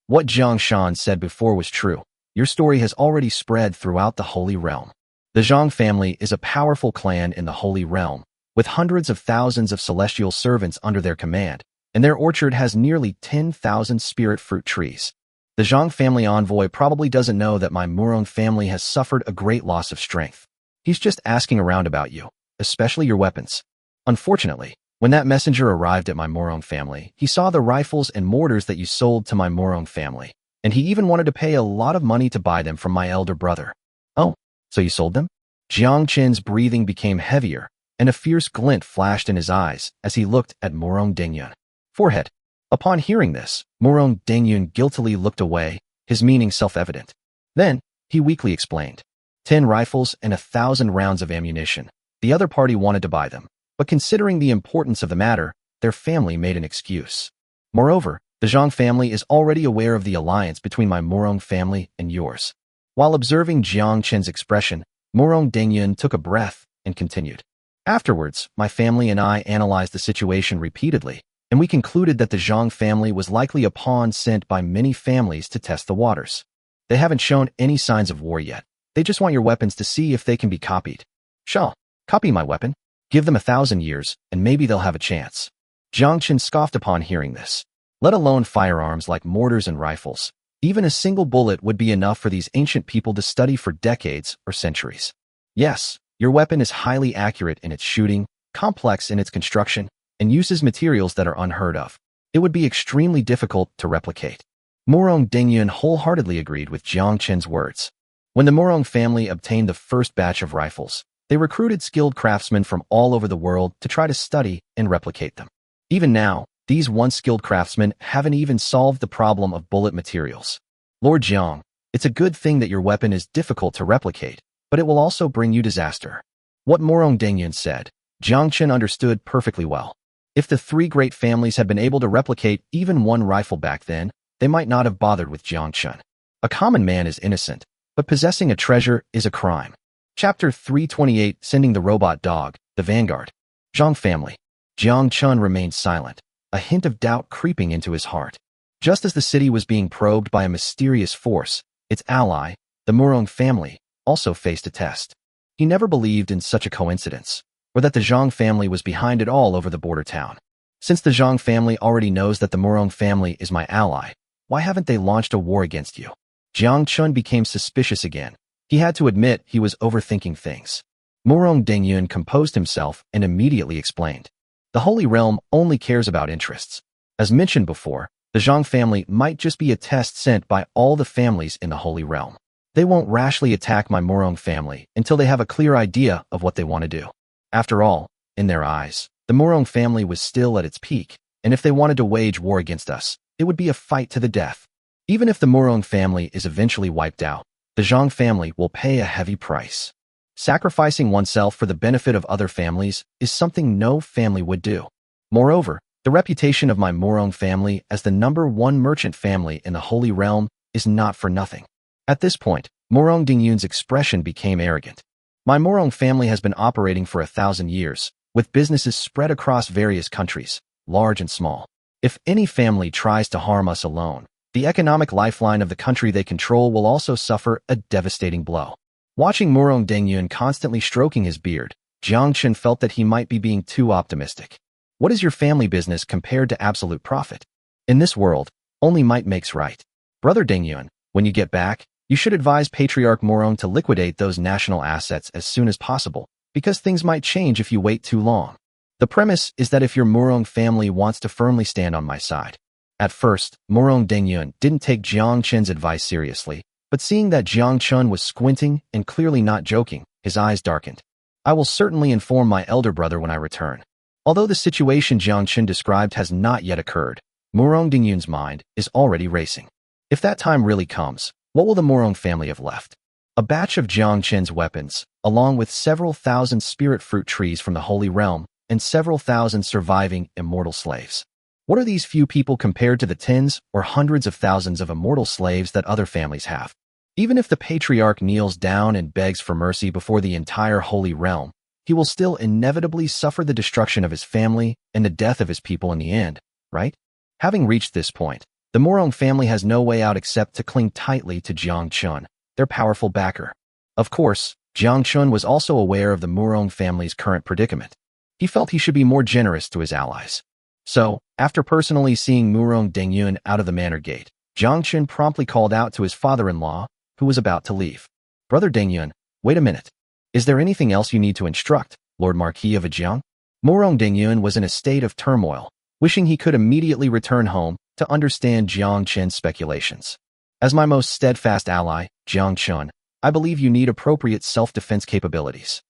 What Jiang Shan said before was true. Your story has already spread throughout the Holy Realm. The Zhang family is a powerful clan in the Holy Realm, with hundreds of thousands of celestial servants under their command, and their orchard has nearly 10,000 spirit fruit trees. The Jiang family envoy probably doesn't know that my Murong family has suffered a great loss of strength. He's just asking around about you, especially your weapons. Unfortunately, when that messenger arrived at my Murong family, he saw the rifles and mortars that you sold to my Murong family, and he even wanted to pay a lot of money to buy them from my elder brother. Oh, so you sold them? Jiang Chen's breathing became heavier, and a fierce glint flashed in his eyes as he looked at Murong Dengyun. Forehead. Upon hearing this, Murong Dengyun guiltily looked away, his meaning self-evident. Then, he weakly explained. 10 rifles and 1,000 rounds of ammunition. The other party wanted to buy them, but considering the importance of the matter, their family made an excuse. Moreover, the Zhang family is already aware of the alliance between my Murong family and yours. While observing Jiang Chen's expression, Murong Dengyun took a breath and continued. Afterwards, my family and I analyzed the situation repeatedly, and we concluded that the Zhang family was likely a pawn sent by many families to test the waters. They haven't shown any signs of war yet. They just want your weapons to see if they can be copied. Xiao, copy my weapon. Give them 1,000 years, and maybe they'll have a chance. Jiang Chen scoffed upon hearing this. Let alone firearms like mortars and rifles. Even a single bullet would be enough for these ancient people to study for decades or centuries. Yes, your weapon is highly accurate in its shooting, complex in its construction, and uses materials that are unheard of. It would be extremely difficult to replicate. Murong Dengyun wholeheartedly agreed with Jiang Chen's words. When the Murong family obtained the first batch of rifles, they recruited skilled craftsmen from all over the world to try to study and replicate them. Even now, these once skilled craftsmen haven't even solved the problem of bullet materials. Lord Jiang, it's a good thing that your weapon is difficult to replicate, but it will also bring you disaster. What Murong Dengyun said, Jiang Chen understood perfectly well. If the 3 great families had been able to replicate even one rifle back then, they might not have bothered with Jiang Chen. A common man is innocent, but possessing a treasure is a crime. Chapter 328, Sending the Robot Dog, the Vanguard. Zhang family. Jiang Chen remained silent, a hint of doubt creeping into his heart. Just as the city was being probed by a mysterious force, its ally, the Murong family, also faced a test. He never believed in such a coincidence, or that the Zhang family was behind it all over the border town. Since the Zhang family already knows that the Murong family is my ally, why haven't they launched a war against you? Jiang Chen became suspicious again. He had to admit he was overthinking things. Murong Dengyun composed himself and immediately explained. The Holy Realm only cares about interests. As mentioned before, the Zhang family might just be a test sent by all the families in the Holy Realm. They won't rashly attack my Murong family until they have a clear idea of what they want to do. After all, in their eyes, the Murong family was still at its peak, and if they wanted to wage war against us, it would be a fight to the death. Even if the Murong family is eventually wiped out, the Zhang family will pay a heavy price. Sacrificing oneself for the benefit of other families is something no family would do. Moreover, the reputation of my Murong family as the #1 merchant family in the Holy Realm is not for nothing. At this point, Murong Dengyun's expression became arrogant. My Murong family has been operating for 1,000 years, with businesses spread across various countries, large and small. If any family tries to harm us alone, the economic lifeline of the country they control will also suffer a devastating blow. Watching Murong Dengyun constantly stroking his beard, Jiang Chen felt that he might be being too optimistic. What is your family business compared to absolute profit? In this world, only might makes right. Brother Dengyun, when you get back, you should advise Patriarch Murong to liquidate those national assets as soon as possible, because things might change if you wait too long. The premise is that if your Murong family wants to firmly stand on my side. At first, Murong Dengyun didn't take Jiang Chen's advice seriously, but seeing that Jiang Chen was squinting and clearly not joking, his eyes darkened. I will certainly inform my elder brother when I return. Although the situation Jiang Chen described has not yet occurred, Murong Dengyun's mind is already racing. If that time really comes, what will the Murong family have left? A batch of Jiang Chen's weapons, along with several thousand spirit fruit trees from the Holy Realm, and several thousand surviving immortal slaves. What are these few people compared to the tens or hundreds of thousands of immortal slaves that other families have? Even if the patriarch kneels down and begs for mercy before the entire Holy Realm, he will still inevitably suffer the destruction of his family and the death of his people in the end, right? Having reached this point, the Murong family has no way out except to cling tightly to Jiang Chen, their powerful backer. Of course, Jiang Chen was also aware of the Murong family's current predicament. He felt he should be more generous to his allies. So, after personally seeing Murong Dengyun out of the manor gate, Jiang Chen promptly called out to his father-in-law, who was about to leave. Brother Dengyun, wait a minute. Is there anything else you need to instruct, Lord Marquis of Jiang? Murong Dengyun was in a state of turmoil, wishing he could immediately return home to understand Jiang Chen's speculations. As my most steadfast ally, Jiang Chen, I believe you need appropriate self-defense capabilities.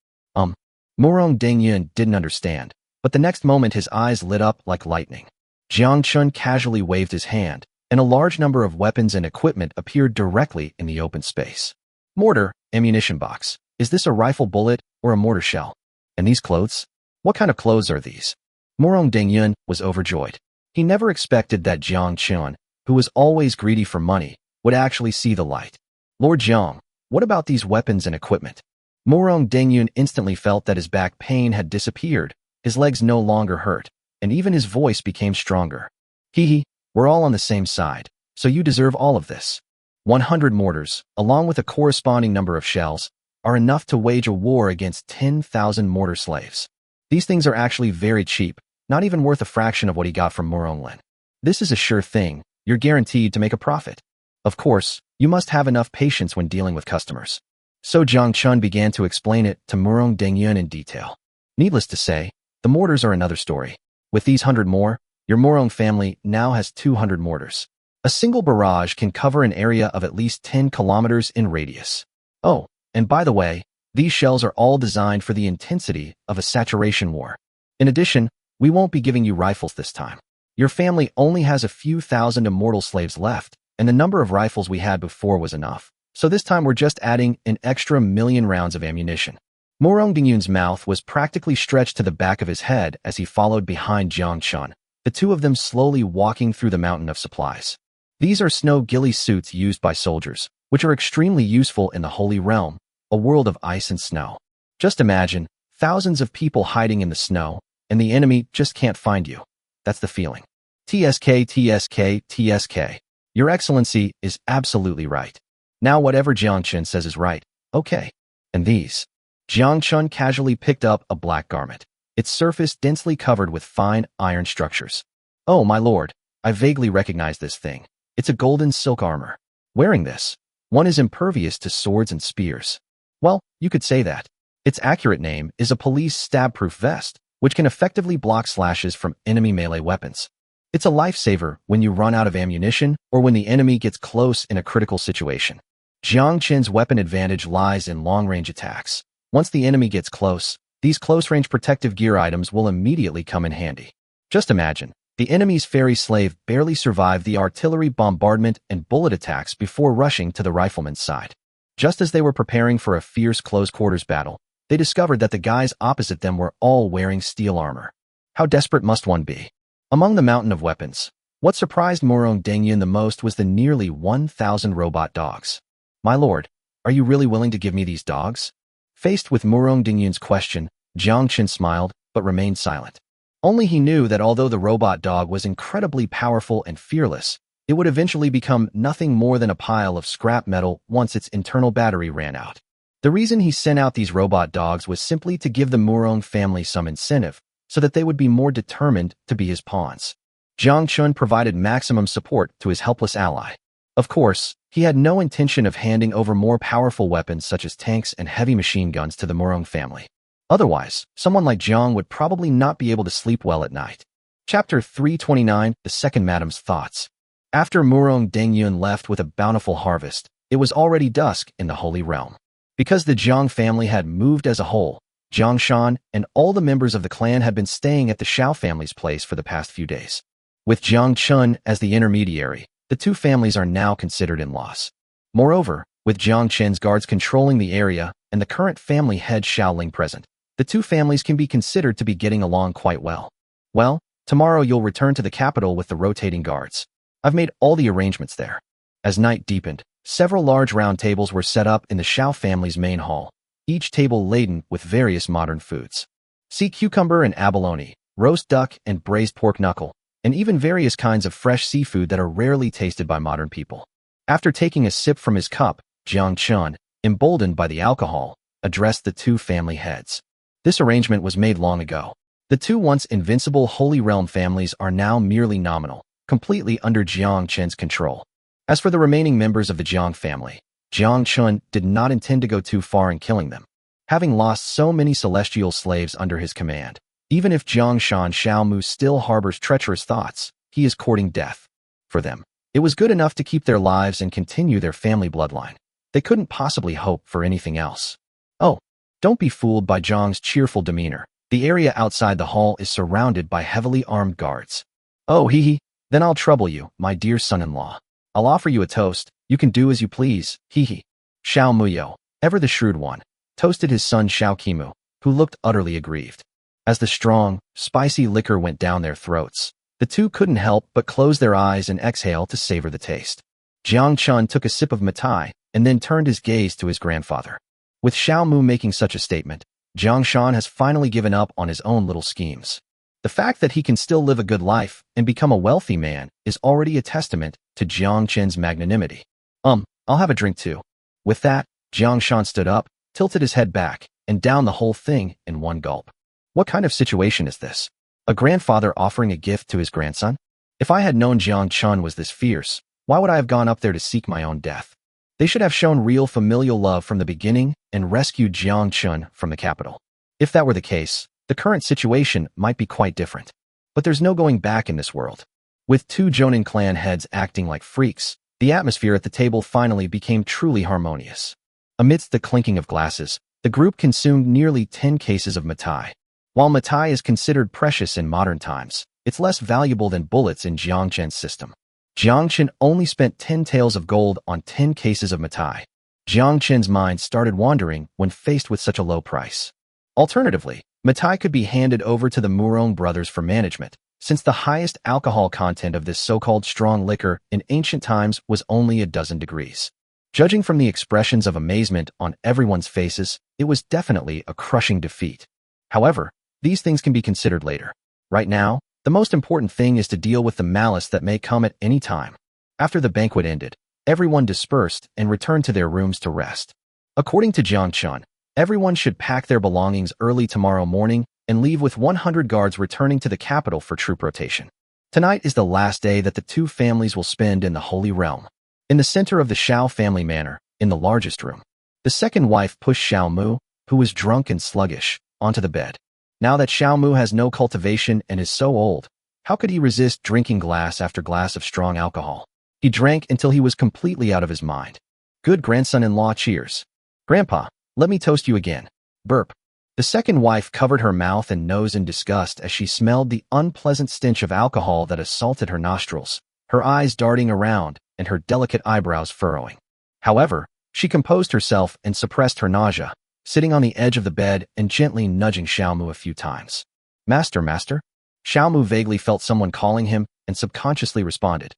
Murong Dengyun didn't understand, but the next moment his eyes lit up like lightning. Jiang Chen casually waved his hand, and a large number of weapons and equipment appeared directly in the open space. Mortar, ammunition box. Is this a rifle bullet or a mortar shell? And these clothes? What kind of clothes are these? Murong Dengyun was overjoyed. He never expected that Jiang Chen, who was always greedy for money, would actually see the light. Lord Jiang, what about these weapons and equipment? Murong Dengyun instantly felt that his back pain had disappeared, his legs no longer hurt, and even his voice became stronger. Hee, we're all on the same side, so you deserve all of this. 100 mortars, along with a corresponding number of shells, are enough to wage a war against 10,000 mortar slaves. These things are actually very cheap, not even worth a fraction of what he got from Murong Lin. This is a sure thing, you're guaranteed to make a profit. Of course, you must have enough patience when dealing with customers. So Jiang Chen began to explain it to Murong Dengyun in detail. Needless to say, the mortars are another story. With these 100 more, your Murong family now has 200 mortars. A single barrage can cover an area of at least 10 kilometers in radius. Oh, and by the way, these shells are all designed for the intensity of a saturation war. In addition, we won't be giving you rifles this time. Your family only has a few thousand immortal slaves left, and the number of rifles we had before was enough. So this time we're just adding an extra 1,000,000 rounds of ammunition. Murong Dengyun's mouth was practically stretched to the back of his head as he followed behind Jiang Chen, the two of them slowly walking through the mountain of supplies. These are snow ghillie suits used by soldiers, which are extremely useful in the Holy Realm, a world of ice and snow. Just imagine, thousands of people hiding in the snow, and the enemy just can't find you. That's the feeling. TSK, TSK, TSK. Your Excellency is absolutely right. Now whatever Jiang Chen says is right. Okay. And these? Jiang Chen casually picked up a black garment, its surface densely covered with fine iron structures. Oh, my lord, I vaguely recognize this thing. It's a golden silk armor. Wearing this, one is impervious to swords and spears. Well, you could say that. Its accurate name is a police stab-proof vest, which can effectively block slashes from enemy melee weapons. It's a lifesaver when you run out of ammunition or when the enemy gets close in a critical situation. Jiang Chen's weapon advantage lies in long-range attacks. Once the enemy gets close, these close-range protective gear items will immediately come in handy. Just imagine, the enemy's fairy slave barely survived the artillery bombardment and bullet attacks before rushing to the rifleman's side. Just as they were preparing for a fierce close-quarters battle, they discovered that the guys opposite them were all wearing steel armor. How desperate must one be? Among the mountain of weapons, what surprised Murong Dengyun the most was the nearly 1,000 robot dogs. My lord, are you really willing to give me these dogs? Faced with Murong Dengyun's question, Jiang Chen smiled, but remained silent. Only he knew that although the robot dog was incredibly powerful and fearless, it would eventually become nothing more than a pile of scrap metal once its internal battery ran out. The reason he sent out these robot dogs was simply to give the Murong family some incentive, so that they would be more determined to be his pawns. Jiang Chen provided maximum support to his helpless ally. Of course, he had no intention of handing over more powerful weapons such as tanks and heavy machine guns to the Murong family. Otherwise, someone like Jiang would probably not be able to sleep well at night. Chapter 329, The Second Madam's Thoughts. After Murong Dengyun left with a bountiful harvest, it was already dusk in the Holy Realm. Because the Jiang family had moved as a whole, Jiang Shan and all the members of the clan had been staying at the Xiao family's place for the past few days. With Jiang Chen as the intermediary, the two families are now considered in-laws. Moreover, with Jiang Chen's guards controlling the area and the current family head Xiao Ling present, the two families can be considered to be getting along quite well. Well, tomorrow you'll return to the capital with the rotating guards. I've made all the arrangements there. As night deepened, several large round tables were set up in the Xiao family's main hall, each table laden with various modern foods. Sea cucumber and abalone, roast duck and braised pork knuckle, and even various kinds of fresh seafood that are rarely tasted by modern people. After taking a sip from his cup, Jiang Chen, emboldened by the alcohol, addressed the two family heads. This arrangement was made long ago. The two once invincible Holy Realm families are now merely nominal, completely under Jiang Chen's control. As for the remaining members of the Jiang family, Jiang Chen did not intend to go too far in killing them. Having lost so many celestial slaves under his command, even if Jiang Shan Xiaomu still harbors treacherous thoughts, he is courting death. For them, it was good enough to keep their lives and continue their family bloodline. They couldn't possibly hope for anything else. Oh, don't be fooled by Jiang's cheerful demeanor. The area outside the hall is surrounded by heavily armed guards. Oh, hee. Then I'll trouble you, my dear son-in-law. I'll offer you a toast. You can do as you please, hee. Xiao Muyo, ever the shrewd one, toasted his son Xiao Qimu, who looked utterly aggrieved. As the strong, spicy liquor went down their throats, the two couldn't help but close their eyes and exhale to savor the taste. Jiang Chen took a sip of matai and then turned his gaze to his grandfather. With Xiao Mu making such a statement, Jiang Shan has finally given up on his own little schemes. The fact that he can still live a good life and become a wealthy man is already a testament to Jiang Chen's magnanimity. I'll have a drink too. With that, Jiang Shan stood up, tilted his head back, and downed the whole thing in one gulp. What kind of situation is this? A grandfather offering a gift to his grandson? If I had known Jiang Chen was this fierce, why would I have gone up there to seek my own death? They should have shown real familial love from the beginning and rescued Jiang Chen from the capital. If that were the case, the current situation might be quite different. But there's no going back in this world. With two Jonin clan heads acting like freaks, the atmosphere at the table finally became truly harmonious. Amidst the clinking of glasses, the group consumed nearly 10 cases of matai. While matai is considered precious in modern times, it's less valuable than bullets in Jiang Chen's system. Jiang Chen only spent 10 taels of gold on 10 cases of matai. Jiang Chen's mind started wandering when faced with such a low price. Alternatively, matai could be handed over to the Murong brothers for management, since the highest alcohol content of this so-called strong liquor in ancient times was only a dozen degrees. Judging from the expressions of amazement on everyone's faces, it was definitely a crushing defeat. However, these things can be considered later. Right now, the most important thing is to deal with the malice that may come at any time. After the banquet ended, everyone dispersed and returned to their rooms to rest. According to Jiang Chen, everyone should pack their belongings early tomorrow morning and leave with 100 guards returning to the capital for troop rotation. Tonight is the last day that the two families will spend in the Holy Realm. In the center of the Xiao family manor, in the largest room, the second wife pushed Xiao Mu, who was drunk and sluggish, onto the bed. Now that Xiao Mu has no cultivation and is so old, how could he resist drinking glass after glass of strong alcohol? He drank until he was completely out of his mind. Good grandson-in-law, cheers. Grandpa, let me toast you again. Burp. The second wife covered her mouth and nose in disgust as she smelled the unpleasant stench of alcohol that assaulted her nostrils, her eyes darting around and her delicate eyebrows furrowing. However, she composed herself and suppressed her nausea, sitting on the edge of the bed and gently nudging Xiaomu a few times. Master, master? Xiaomu vaguely felt someone calling him and subconsciously responded.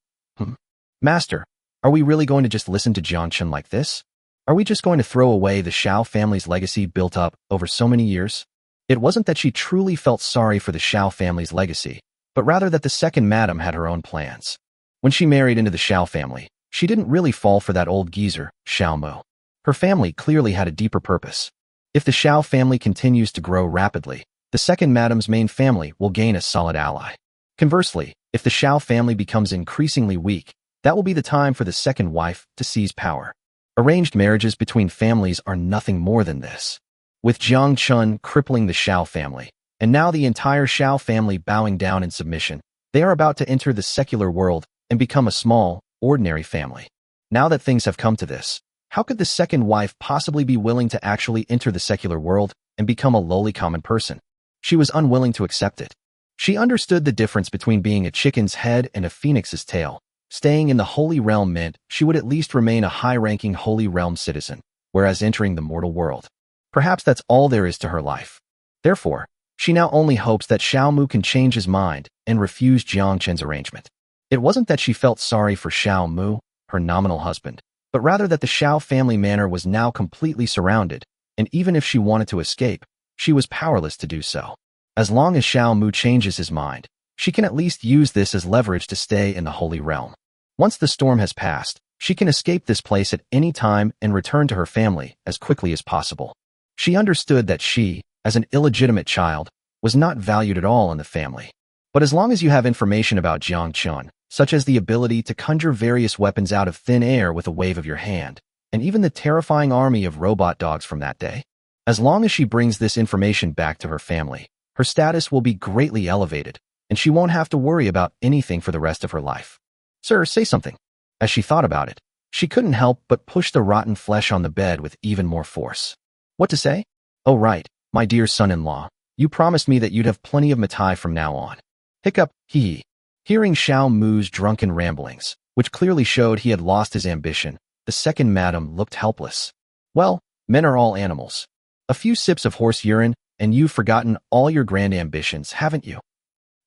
Master, are we really going to just listen to Jiang Chen like this? Are we just going to throw away the Xiao family's legacy built up over so many years? It wasn't that she truly felt sorry for the Xiao family's legacy, but rather that the second madam had her own plans. When she married into the Xiao family, she didn't really fall for that old geezer, Xiao Mu. Her family clearly had a deeper purpose. If the Xiao family continues to grow rapidly, the second madam's main family will gain a solid ally. Conversely, if the Xiao family becomes increasingly weak, that will be the time for the second wife to seize power. Arranged marriages between families are nothing more than this. With Jiang Chen crippling the Xiao family, and now the entire Xiao family bowing down in submission, they are about to enter the secular world and become a small, ordinary family. Now that things have come to this, how could the second wife possibly be willing to actually enter the secular world and become a lowly common person? She was unwilling to accept it. She understood the difference between being a chicken's head and a phoenix's tail. Staying in the Holy Realm meant she would at least remain a high-ranking Holy Realm citizen, whereas entering the mortal world, perhaps that's all there is to her life. Therefore, she now only hopes that Xiao Mu can change his mind and refuse Jiang Chen's arrangement. It wasn't that she felt sorry for Xiao Mu, her nominal husband, but rather that the Xiao family manor was now completely surrounded, and even if she wanted to escape, she was powerless to do so. As long as Xiao Mu changes his mind, she can at least use this as leverage to stay in the Holy Realm. Once the storm has passed, she can escape this place at any time and return to her family as quickly as possible. She understood that she, as an illegitimate child, was not valued at all in the family. But as long as you have information about Jiang Chen, such as the ability to conjure various weapons out of thin air with a wave of your hand, and even the terrifying army of robot dogs from that day, as long as she brings this information back to her family, her status will be greatly elevated, and she won't have to worry about anything for the rest of her life. Sir, say something. As she thought about it, she couldn't help but push the rotten flesh on the bed with even more force. What to say? Oh right, my dear son-in-law, you promised me that you'd have plenty of mitai from now on. Hiccup, hee. Hearing Xiao Mu's drunken ramblings, which clearly showed he had lost his ambition, the second madam looked helpless. Well, men are all animals. A few sips of horse urine, and you've forgotten all your grand ambitions, haven't you?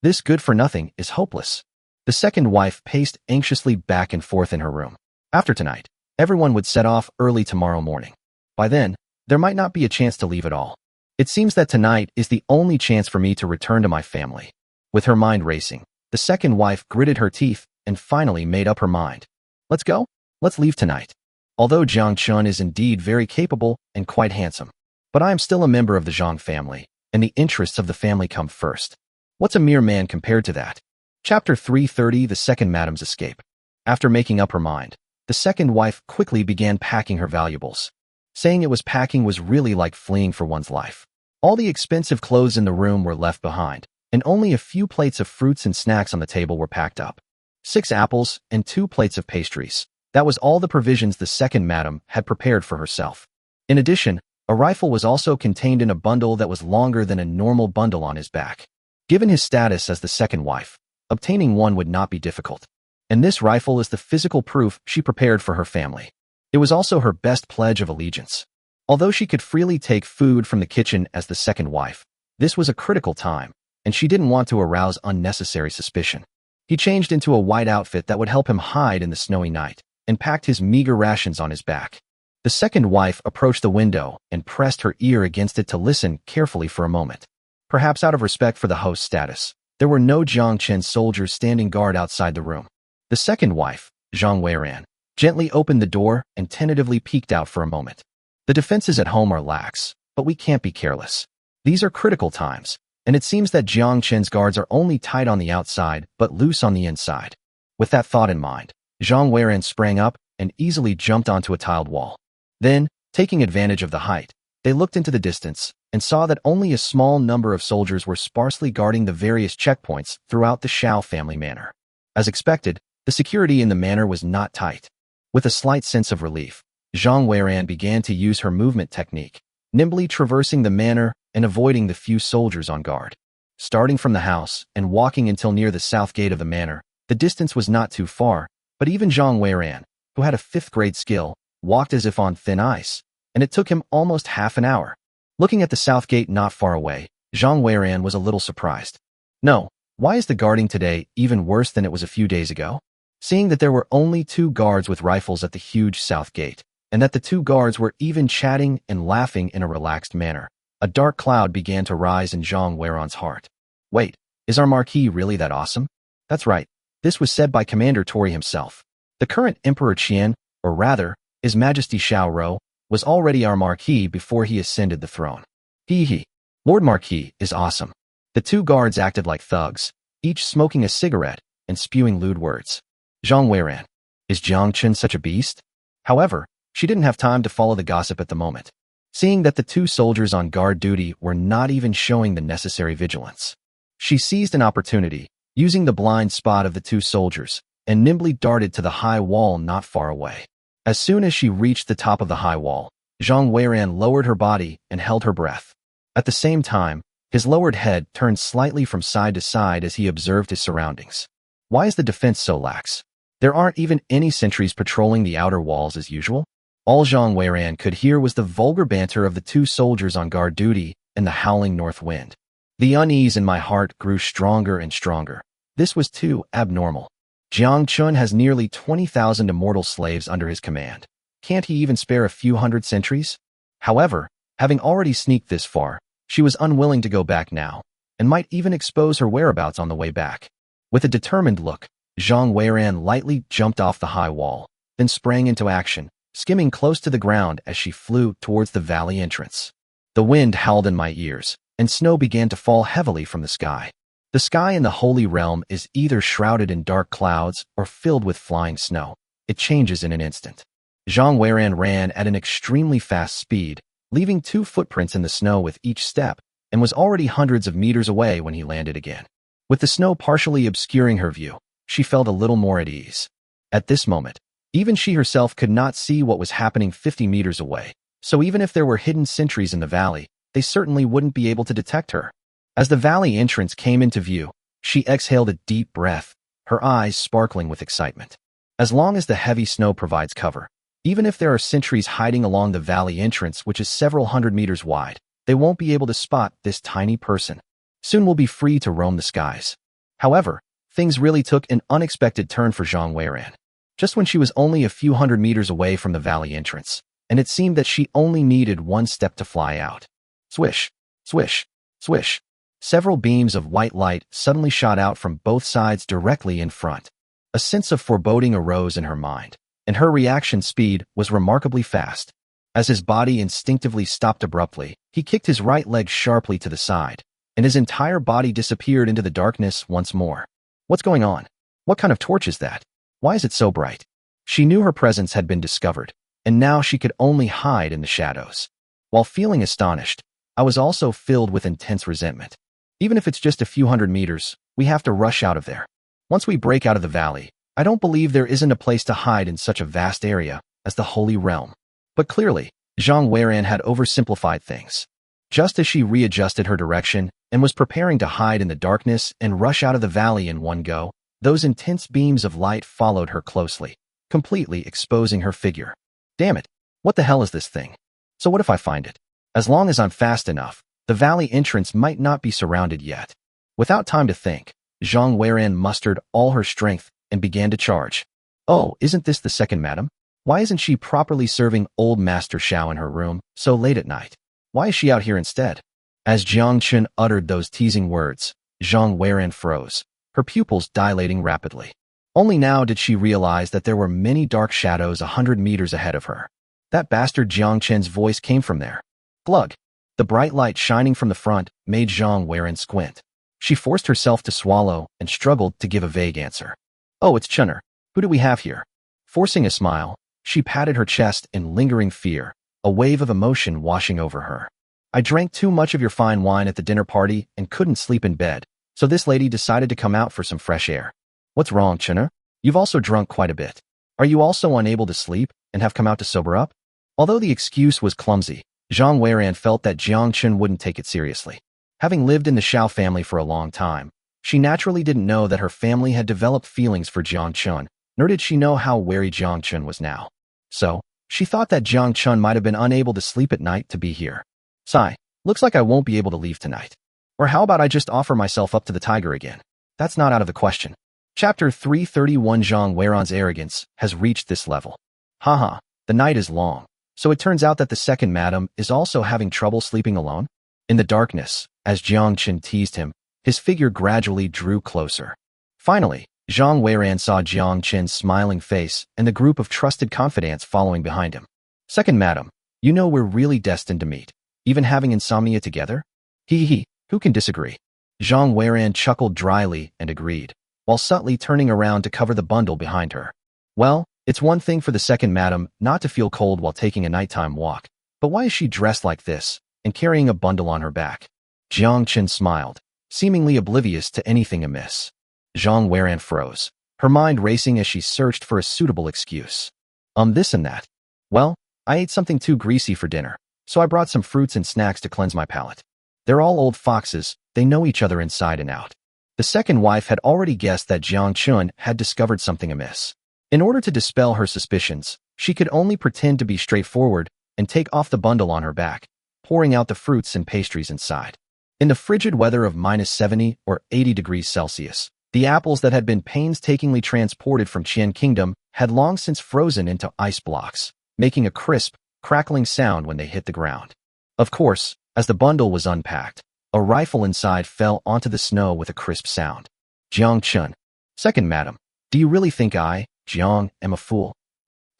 This good-for-nothing is hopeless. The second wife paced anxiously back and forth in her room. After tonight, everyone would set off early tomorrow morning. By then, there might not be a chance to leave at all. It seems that tonight is the only chance for me to return to my family. With her mind racing, the second wife gritted her teeth and finally made up her mind. Let's go? Let's leave tonight. Although Jiang Chen is indeed very capable and quite handsome, but I am still a member of the Zhang family, and the interests of the family come first. What's a mere man compared to that? Chapter 330, The Second Madam's Escape. After making up her mind, the second wife quickly began packing her valuables. Saying it was packing was really like fleeing for one's life. All the expensive clothes in the room were left behind, and only a few plates of fruits and snacks on the table were packed up. 6 apples and 2 plates of pastries. That was all the provisions the second madam had prepared for herself. In addition, a rifle was also contained in a bundle that was longer than a normal bundle on his back. Given his status as the second wife, obtaining one would not be difficult. And this rifle is the physical proof she prepared for her family. It was also her best pledge of allegiance. Although she could freely take food from the kitchen as the second wife, this was a critical time, and she didn't want to arouse unnecessary suspicion. He changed into a white outfit that would help him hide in the snowy night, and packed his meager rations on his back. The second wife approached the window and pressed her ear against it to listen carefully for a moment. Perhaps out of respect for the host's status, there were no Jiang Chen soldiers standing guard outside the room. The second wife, Zhang Weiran, gently opened the door and tentatively peeked out for a moment. The defenses at home are lax, but we can't be careless. These are critical times, and it seems that Jiang Chen's guards are only tight on the outside but loose on the inside. With that thought in mind, Zhang Weiran sprang up and easily jumped onto a tiled wall. Then, taking advantage of the height, they looked into the distance and saw that only a small number of soldiers were sparsely guarding the various checkpoints throughout the Xiao family manor. As expected, the security in the manor was not tight. With a slight sense of relief, Zhang Weiran began to use her movement technique, nimbly traversing the manor and avoiding the few soldiers on guard. Starting from the house and walking until near the south gate of the manor, the distance was not too far, but even Zhang Weiran, who had a 5th-grade skill, walked as if on thin ice, and it took him almost half an hour. Looking at the south gate not far away, Zhang Weiran was a little surprised. No, why is the guarding today even worse than it was a few days ago? Seeing that there were only 2 guards with rifles at the huge south gate, and that the two guards were even chatting and laughing in a relaxed manner. A dark cloud began to rise in Jiang Weiran's heart. Wait, is our Marquis really that awesome? That's right. This was said by Commander Tori himself. The current Emperor Qian, or rather, His Majesty Xiao, was already our Marquis before he ascended the throne. Hee. Lord Marquis is awesome. The two guards acted like thugs, each smoking a cigarette and spewing lewd words. Jiang Weiran. Is Jiang Chen such a beast? However, she didn't have time to follow the gossip at the moment, seeing that the two soldiers on guard duty were not even showing the necessary vigilance. She seized an opportunity, using the blind spot of the two soldiers, and nimbly darted to the high wall not far away. As soon as she reached the top of the high wall, Jiang Weiran lowered her body and held her breath. At the same time, his lowered head turned slightly from side to side as he observed his surroundings. Why is the defense so lax? There aren't even any sentries patrolling the outer walls as usual? All Jiang Weiran could hear was the vulgar banter of the two soldiers on guard duty and the howling north wind. The unease in my heart grew stronger and stronger. This was too abnormal. Jiang Chen has nearly 20,000 immortal slaves under his command. Can't he even spare a few hundred sentries? However, having already sneaked this far, she was unwilling to go back now, and might even expose her whereabouts on the way back. With a determined look, Jiang Weiran lightly jumped off the high wall, then sprang into action, skimming close to the ground as she flew towards the valley entrance. The wind howled in my ears, and snow began to fall heavily from the sky. The sky in the Holy Realm is either shrouded in dark clouds or filled with flying snow. It changes in an instant. Jiang Weiran ran at an extremely fast speed, leaving 2 footprints in the snow with each step, and was already hundreds of meters away when he landed again. With the snow partially obscuring her view, she felt a little more at ease. At this moment, even she herself could not see what was happening 50 meters away, so even if there were hidden sentries in the valley, they certainly wouldn't be able to detect her. As the valley entrance came into view, she exhaled a deep breath, her eyes sparkling with excitement. As long as the heavy snow provides cover, even if there are sentries hiding along the valley entrance, which is several hundred meters wide, they won't be able to spot this tiny person. Soon we'll be free to roam the skies. However, things really took an unexpected turn for Jiang Weiran. Just when she was only a few hundred meters away from the valley entrance, and it seemed that she only needed one step to fly out. Swish, swish, swish. Several beams of white light suddenly shot out from both sides directly in front. A sense of foreboding arose in her mind, and her reaction speed was remarkably fast. As his body instinctively stopped abruptly, he kicked his right leg sharply to the side, and his entire body disappeared into the darkness once more. What's going on? What kind of torch is that? Why is it so bright? She knew her presence had been discovered, and now she could only hide in the shadows. While feeling astonished, I was also filled with intense resentment. Even if it's just a few hundred meters, we have to rush out of there. Once we break out of the valley, I don't believe there isn't a place to hide in such a vast area as the Holy Realm. But clearly, Jiang Weiran had oversimplified things. Just as she readjusted her direction and was preparing to hide in the darkness and rush out of the valley in one go, those intense beams of light followed her closely, completely exposing her figure. Damn it, what the hell is this thing? So what if I find it? As long as I'm fast enough, the valley entrance might not be surrounded yet. Without time to think, Jiang Weiran mustered all her strength and began to charge. Oh, isn't this the second madam? Why isn't she properly serving old Master Xiao in her room so late at night? Why is she out here instead? As Jiang Chen uttered those teasing words, Jiang Weiran froze, her pupils dilating rapidly. Only now did she realize that there were many dark shadows 100 meters ahead of her. That bastard Jiang Chen's voice came from there. Glug! The bright light shining from the front made Jiang Weiran squint. She forced herself to swallow and struggled to give a vague answer. Oh, it's Chenner. Who do we have here? Forcing a smile, she patted her chest in lingering fear, a wave of emotion washing over her. I drank too much of your fine wine at the dinner party and couldn't sleep in bed, so this lady decided to come out for some fresh air. What's wrong, Chenner? You've also drunk quite a bit. Are you also unable to sleep and have come out to sober up? Although the excuse was clumsy, Jiang Weiran felt that Jiang Chen wouldn't take it seriously. Having lived in the Xiao family for a long time, she naturally didn't know that her family had developed feelings for Jiang Chen, nor did she know how wary Jiang Chen was now. So, she thought that Jiang Chen might have been unable to sleep at night to be here. Sigh, looks like I won't be able to leave tonight. Or how about I just offer myself up to the tiger again? That's not out of the question. Chapter 331. Jiang Weiran's arrogance has reached this level. Haha, The night is long, so it turns out that the second madam is also having trouble sleeping alone. In the darkness, as Jiang Chen teased him, his figure gradually drew closer. Finally, Zhang Weiran saw Jiang Chen's smiling face and the group of trusted confidants following behind him. Second madam, you know we're really destined to meet, even having insomnia together? Hee, who can disagree? Zhang Weiran chuckled dryly and agreed, while subtly turning around to cover the bundle behind her. Well, it's one thing for the second madam not to feel cold while taking a nighttime walk, but why is she dressed like this and carrying a bundle on her back? Jiang Chen smiled, seemingly oblivious to anything amiss. Zhang Weiran froze, her mind racing as she searched for a suitable excuse. This and that. Well, I ate something too greasy for dinner, so I brought some fruits and snacks to cleanse my palate. They're all old foxes, they know each other inside and out. The second wife had already guessed that Jiang Chen had discovered something amiss. In order to dispel her suspicions, she could only pretend to be straightforward and take off the bundle on her back, pouring out the fruits and pastries inside. In the frigid weather of -70 or 80 degrees Celsius, the apples that had been painstakingly transported from Qian Kingdom had long since frozen into ice blocks, making a crisp, crackling sound when they hit the ground. Of course, as the bundle was unpacked, a rifle inside fell onto the snow with a crisp sound. Jiang Chen. Second madam, do you really think I, Jiang, am a fool?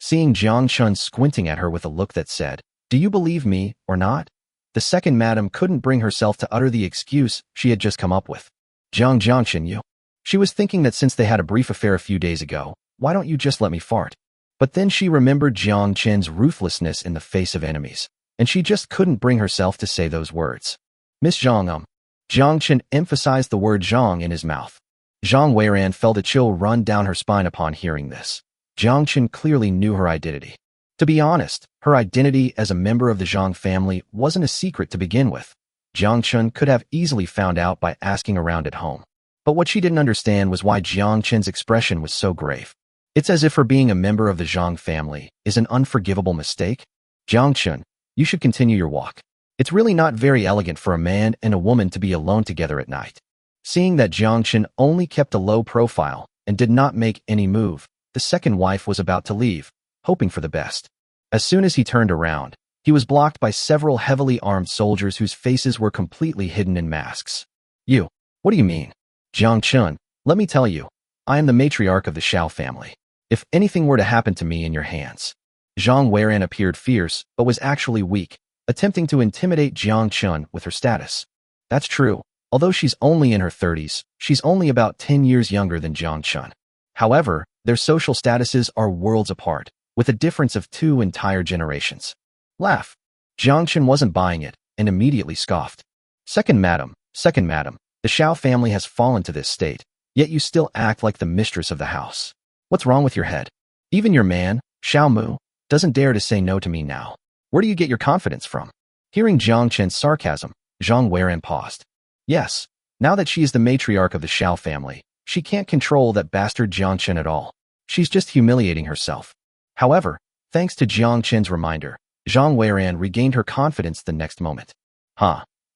Seeing Jiang Chen squinting at her with a look that said, do you believe me or not? The second madam couldn't bring herself to utter the excuse she had just come up with. Jiang Chen, you. She was thinking that since they had a brief affair a few days ago, why don't you just let me fart? But then she remembered Jiang Chen's ruthlessness in the face of enemies, and she just couldn't bring herself to say those words. Miss Zhang, Jiang Chen emphasized the word Zhang in his mouth. Zhang Weiran felt a chill run down her spine upon hearing this. Jiang Chen clearly knew her identity. To be honest, her identity as a member of the Zhang family wasn't a secret to begin with. Jiang Chen could have easily found out by asking around at home. But what she didn't understand was why Jiang Chen's expression was so grave. It's as if her being a member of the Zhang family is an unforgivable mistake. Jiang Chen, you should continue your walk. It's really not very elegant for a man and a woman to be alone together at night. Seeing that Jiang Chen only kept a low profile and did not make any move, the second wife was about to leave, hoping for the best. As soon as he turned around, he was blocked by several heavily armed soldiers whose faces were completely hidden in masks. You, what do you mean? Jiang Chen, let me tell you, I am the matriarch of the Xiao family. If anything were to happen to me in your hands. Zhang Weiran appeared fierce, but was actually weak, attempting to intimidate Jiang Chen with her status. That's true. Although she's only in her 30s, she's only about 10 years younger than Jiang Chen. However, their social statuses are worlds apart, with a difference of 2 entire generations. Laugh. Jiang Chen wasn't buying it, and immediately scoffed. Second madam, the Xiao family has fallen to this state, yet you still act like the mistress of the house. What's wrong with your head? Even your man, Xiao Mu, doesn't dare to say no to me now. Where do you get your confidence from? Hearing Jiang Chen's sarcasm, Zhang Weiran paused. Yes, now that she is the matriarch of the Xiao family, she can't control that bastard Jiang Chen at all. She's just humiliating herself. However, thanks to Jiang Chen's reminder, Zhang Weiran regained her confidence the next moment.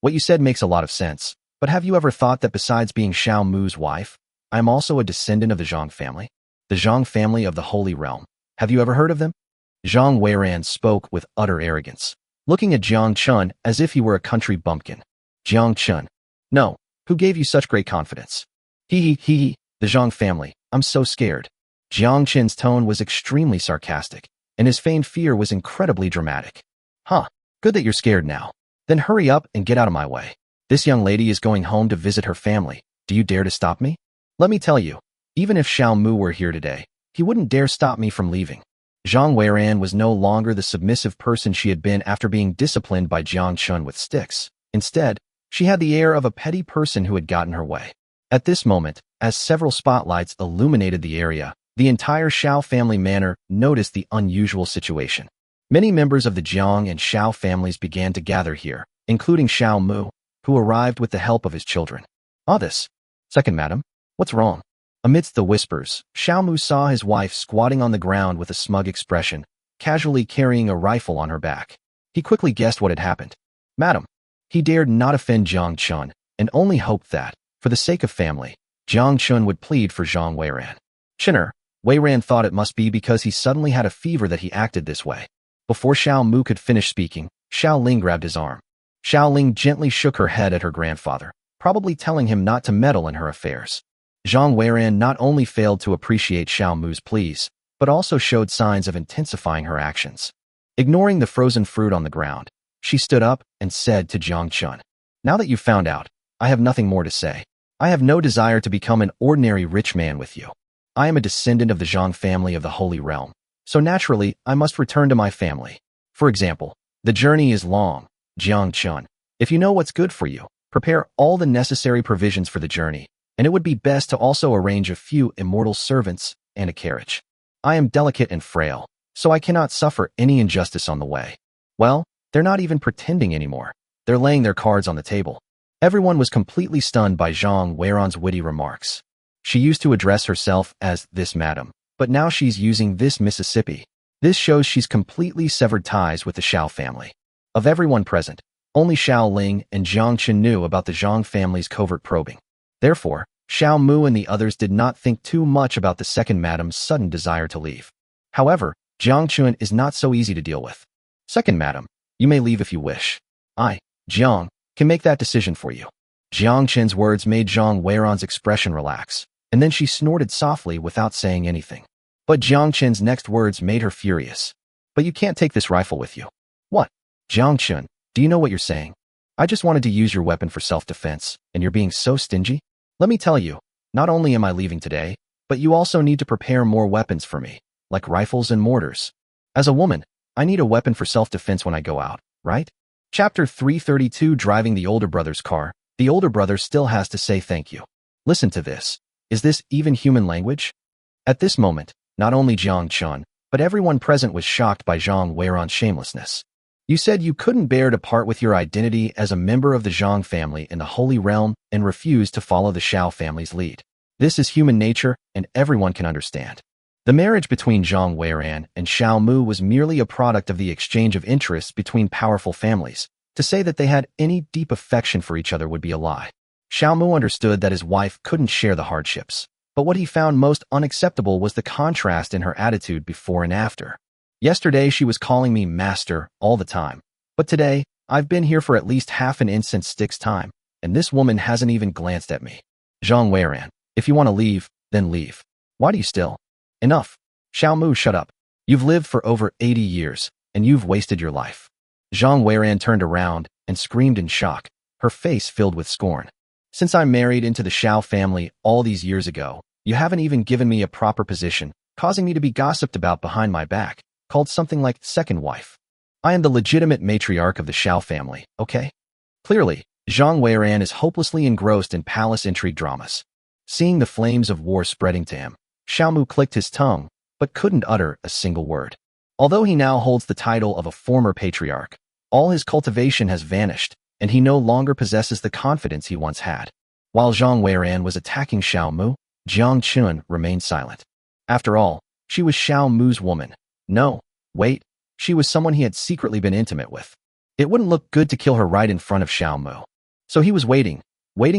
What you said makes a lot of sense, but have you ever thought that besides being Xiao Mu's wife, I am also a descendant of the Zhang family? The Zhang family of the Holy Realm. Have you ever heard of them? Zhang Weiran spoke with utter arrogance, looking at Jiang Chen as if he were a country bumpkin. Jiang Chen. No, who gave you such great confidence? The Zhang family, I'm so scared. Jiang Chen's tone was extremely sarcastic, and his feigned fear was incredibly dramatic. Good that you're scared now. Then hurry up and get out of my way. This young lady is going home to visit her family. Do you dare to stop me? Let me tell you, even if Xiao Mu were here today, he wouldn't dare stop me from leaving. Zhang Weiran was no longer the submissive person she had been after being disciplined by Jiang Chen with sticks. Instead, she had the air of a petty person who had gotten her way. At this moment, as several spotlights illuminated the area, the entire Xiao family manor noticed the unusual situation. Many members of the Jiang and Xiao families began to gather here, including Xiao Mu, who arrived with the help of his children. This. Second madam, what's wrong? Amidst the whispers, Xiao Mu saw his wife squatting on the ground with a smug expression, casually carrying a rifle on her back. He quickly guessed what had happened. Madam. He dared not offend Jiang Chen, and only hoped that, for the sake of family, Jiang Chen would plead for Zhang Weiran. Chinner, Wei Ran thought it must be because he suddenly had a fever that he acted this way. Before Xiao Mu could finish speaking, Xiao Ling grabbed his arm. Xiao Ling gently shook her head at her grandfather, probably telling him not to meddle in her affairs. Zhang Weiran not only failed to appreciate Xiao Mu's pleas, but also showed signs of intensifying her actions. Ignoring the frozen fruit on the ground, she stood up and said to Jiang Chen, "Now that you've found out, I have nothing more to say. I have no desire to become an ordinary rich man with you. I am a descendant of the Jiang family of the Holy Realm, so naturally I must return to my family. For example, the journey is long, Jiang Chen. If you know what's good for you, prepare all the necessary provisions for the journey, and it would be best to also arrange a few immortal servants and a carriage. I am delicate and frail, so I cannot suffer any injustice on the way." Well, they're not even pretending anymore. They're laying their cards on the table. Everyone was completely stunned by Zhang Weiran's witty remarks. She used to address herself as "this madam," but now she's using "this Mississippi." This shows she's completely severed ties with the Xiao family. Of everyone present, only Xiao Ling and Jiang Chen knew about the Zhang family's covert probing. Therefore, Xiao Mu and the others did not think too much about the second madam's sudden desire to leave. However, Jiang Chen is not so easy to deal with. "Second madam, you may leave if you wish. I, Jiang, can make that decision for you." Jiang Chen's words made Zhang Weiran's expression relax, and then she snorted softly without saying anything. But Jiang Chen's next words made her furious. "But you can't take this rifle with you." "What? Jiang Chen, do you know what you're saying? I just wanted to use your weapon for self-defense, and you're being so stingy? Let me tell you, not only am I leaving today, but you also need to prepare more weapons for me, like rifles and mortars. As a woman, I need a weapon for self-defense when I go out, right?" Chapter 332. Driving the older brother's car. The older brother still has to say thank you. Listen to this. Is this even human language? At this moment, not only Jiang Chen, but everyone present was shocked by Zhang Weiran's shamelessness. "You said you couldn't bear to part with your identity as a member of the Zhang family in the Holy Realm and refused to follow the Xiao family's lead. This is human nature, and everyone can understand." The marriage between Zhang Weiran and Xiao Mu was merely a product of the exchange of interests between powerful families. To say that they had any deep affection for each other would be a lie. Xiao Mu understood that his wife couldn't share the hardships, but what he found most unacceptable was the contrast in her attitude before and after. "Yesterday she was calling me master all the time, but today I've been here for at least half an incense stick's time, and this woman hasn't even glanced at me." Zhang Weiran, if you want to leave, then leave. Why do you still? Enough. Xiao Mu, shut up. You've lived for over 80 years, and you've wasted your life. Zhang Weiran turned around and screamed in shock, her face filled with scorn. "Since I married into the Xiao family all these years ago, you haven't even given me a proper position, causing me to be gossiped about behind my back, called something like second wife. I am the legitimate matriarch of the Xiao family, okay?" Clearly, Zhang Weiran is hopelessly engrossed in palace intrigue dramas. Seeing the flames of war spreading to him, Xiao Mu clicked his tongue, but couldn't utter a single word. Although he now holds the title of a former patriarch, all his cultivation has vanished, and he no longer possesses the confidence he once had. While Zhang Weiran was attacking Xiao Mu, Jiang Chen remained silent. After all, she was Xiao Mu's woman. No, wait, she was someone he had secretly been intimate with. It wouldn't look good to kill her right in front of Xiao Mu. So he was waiting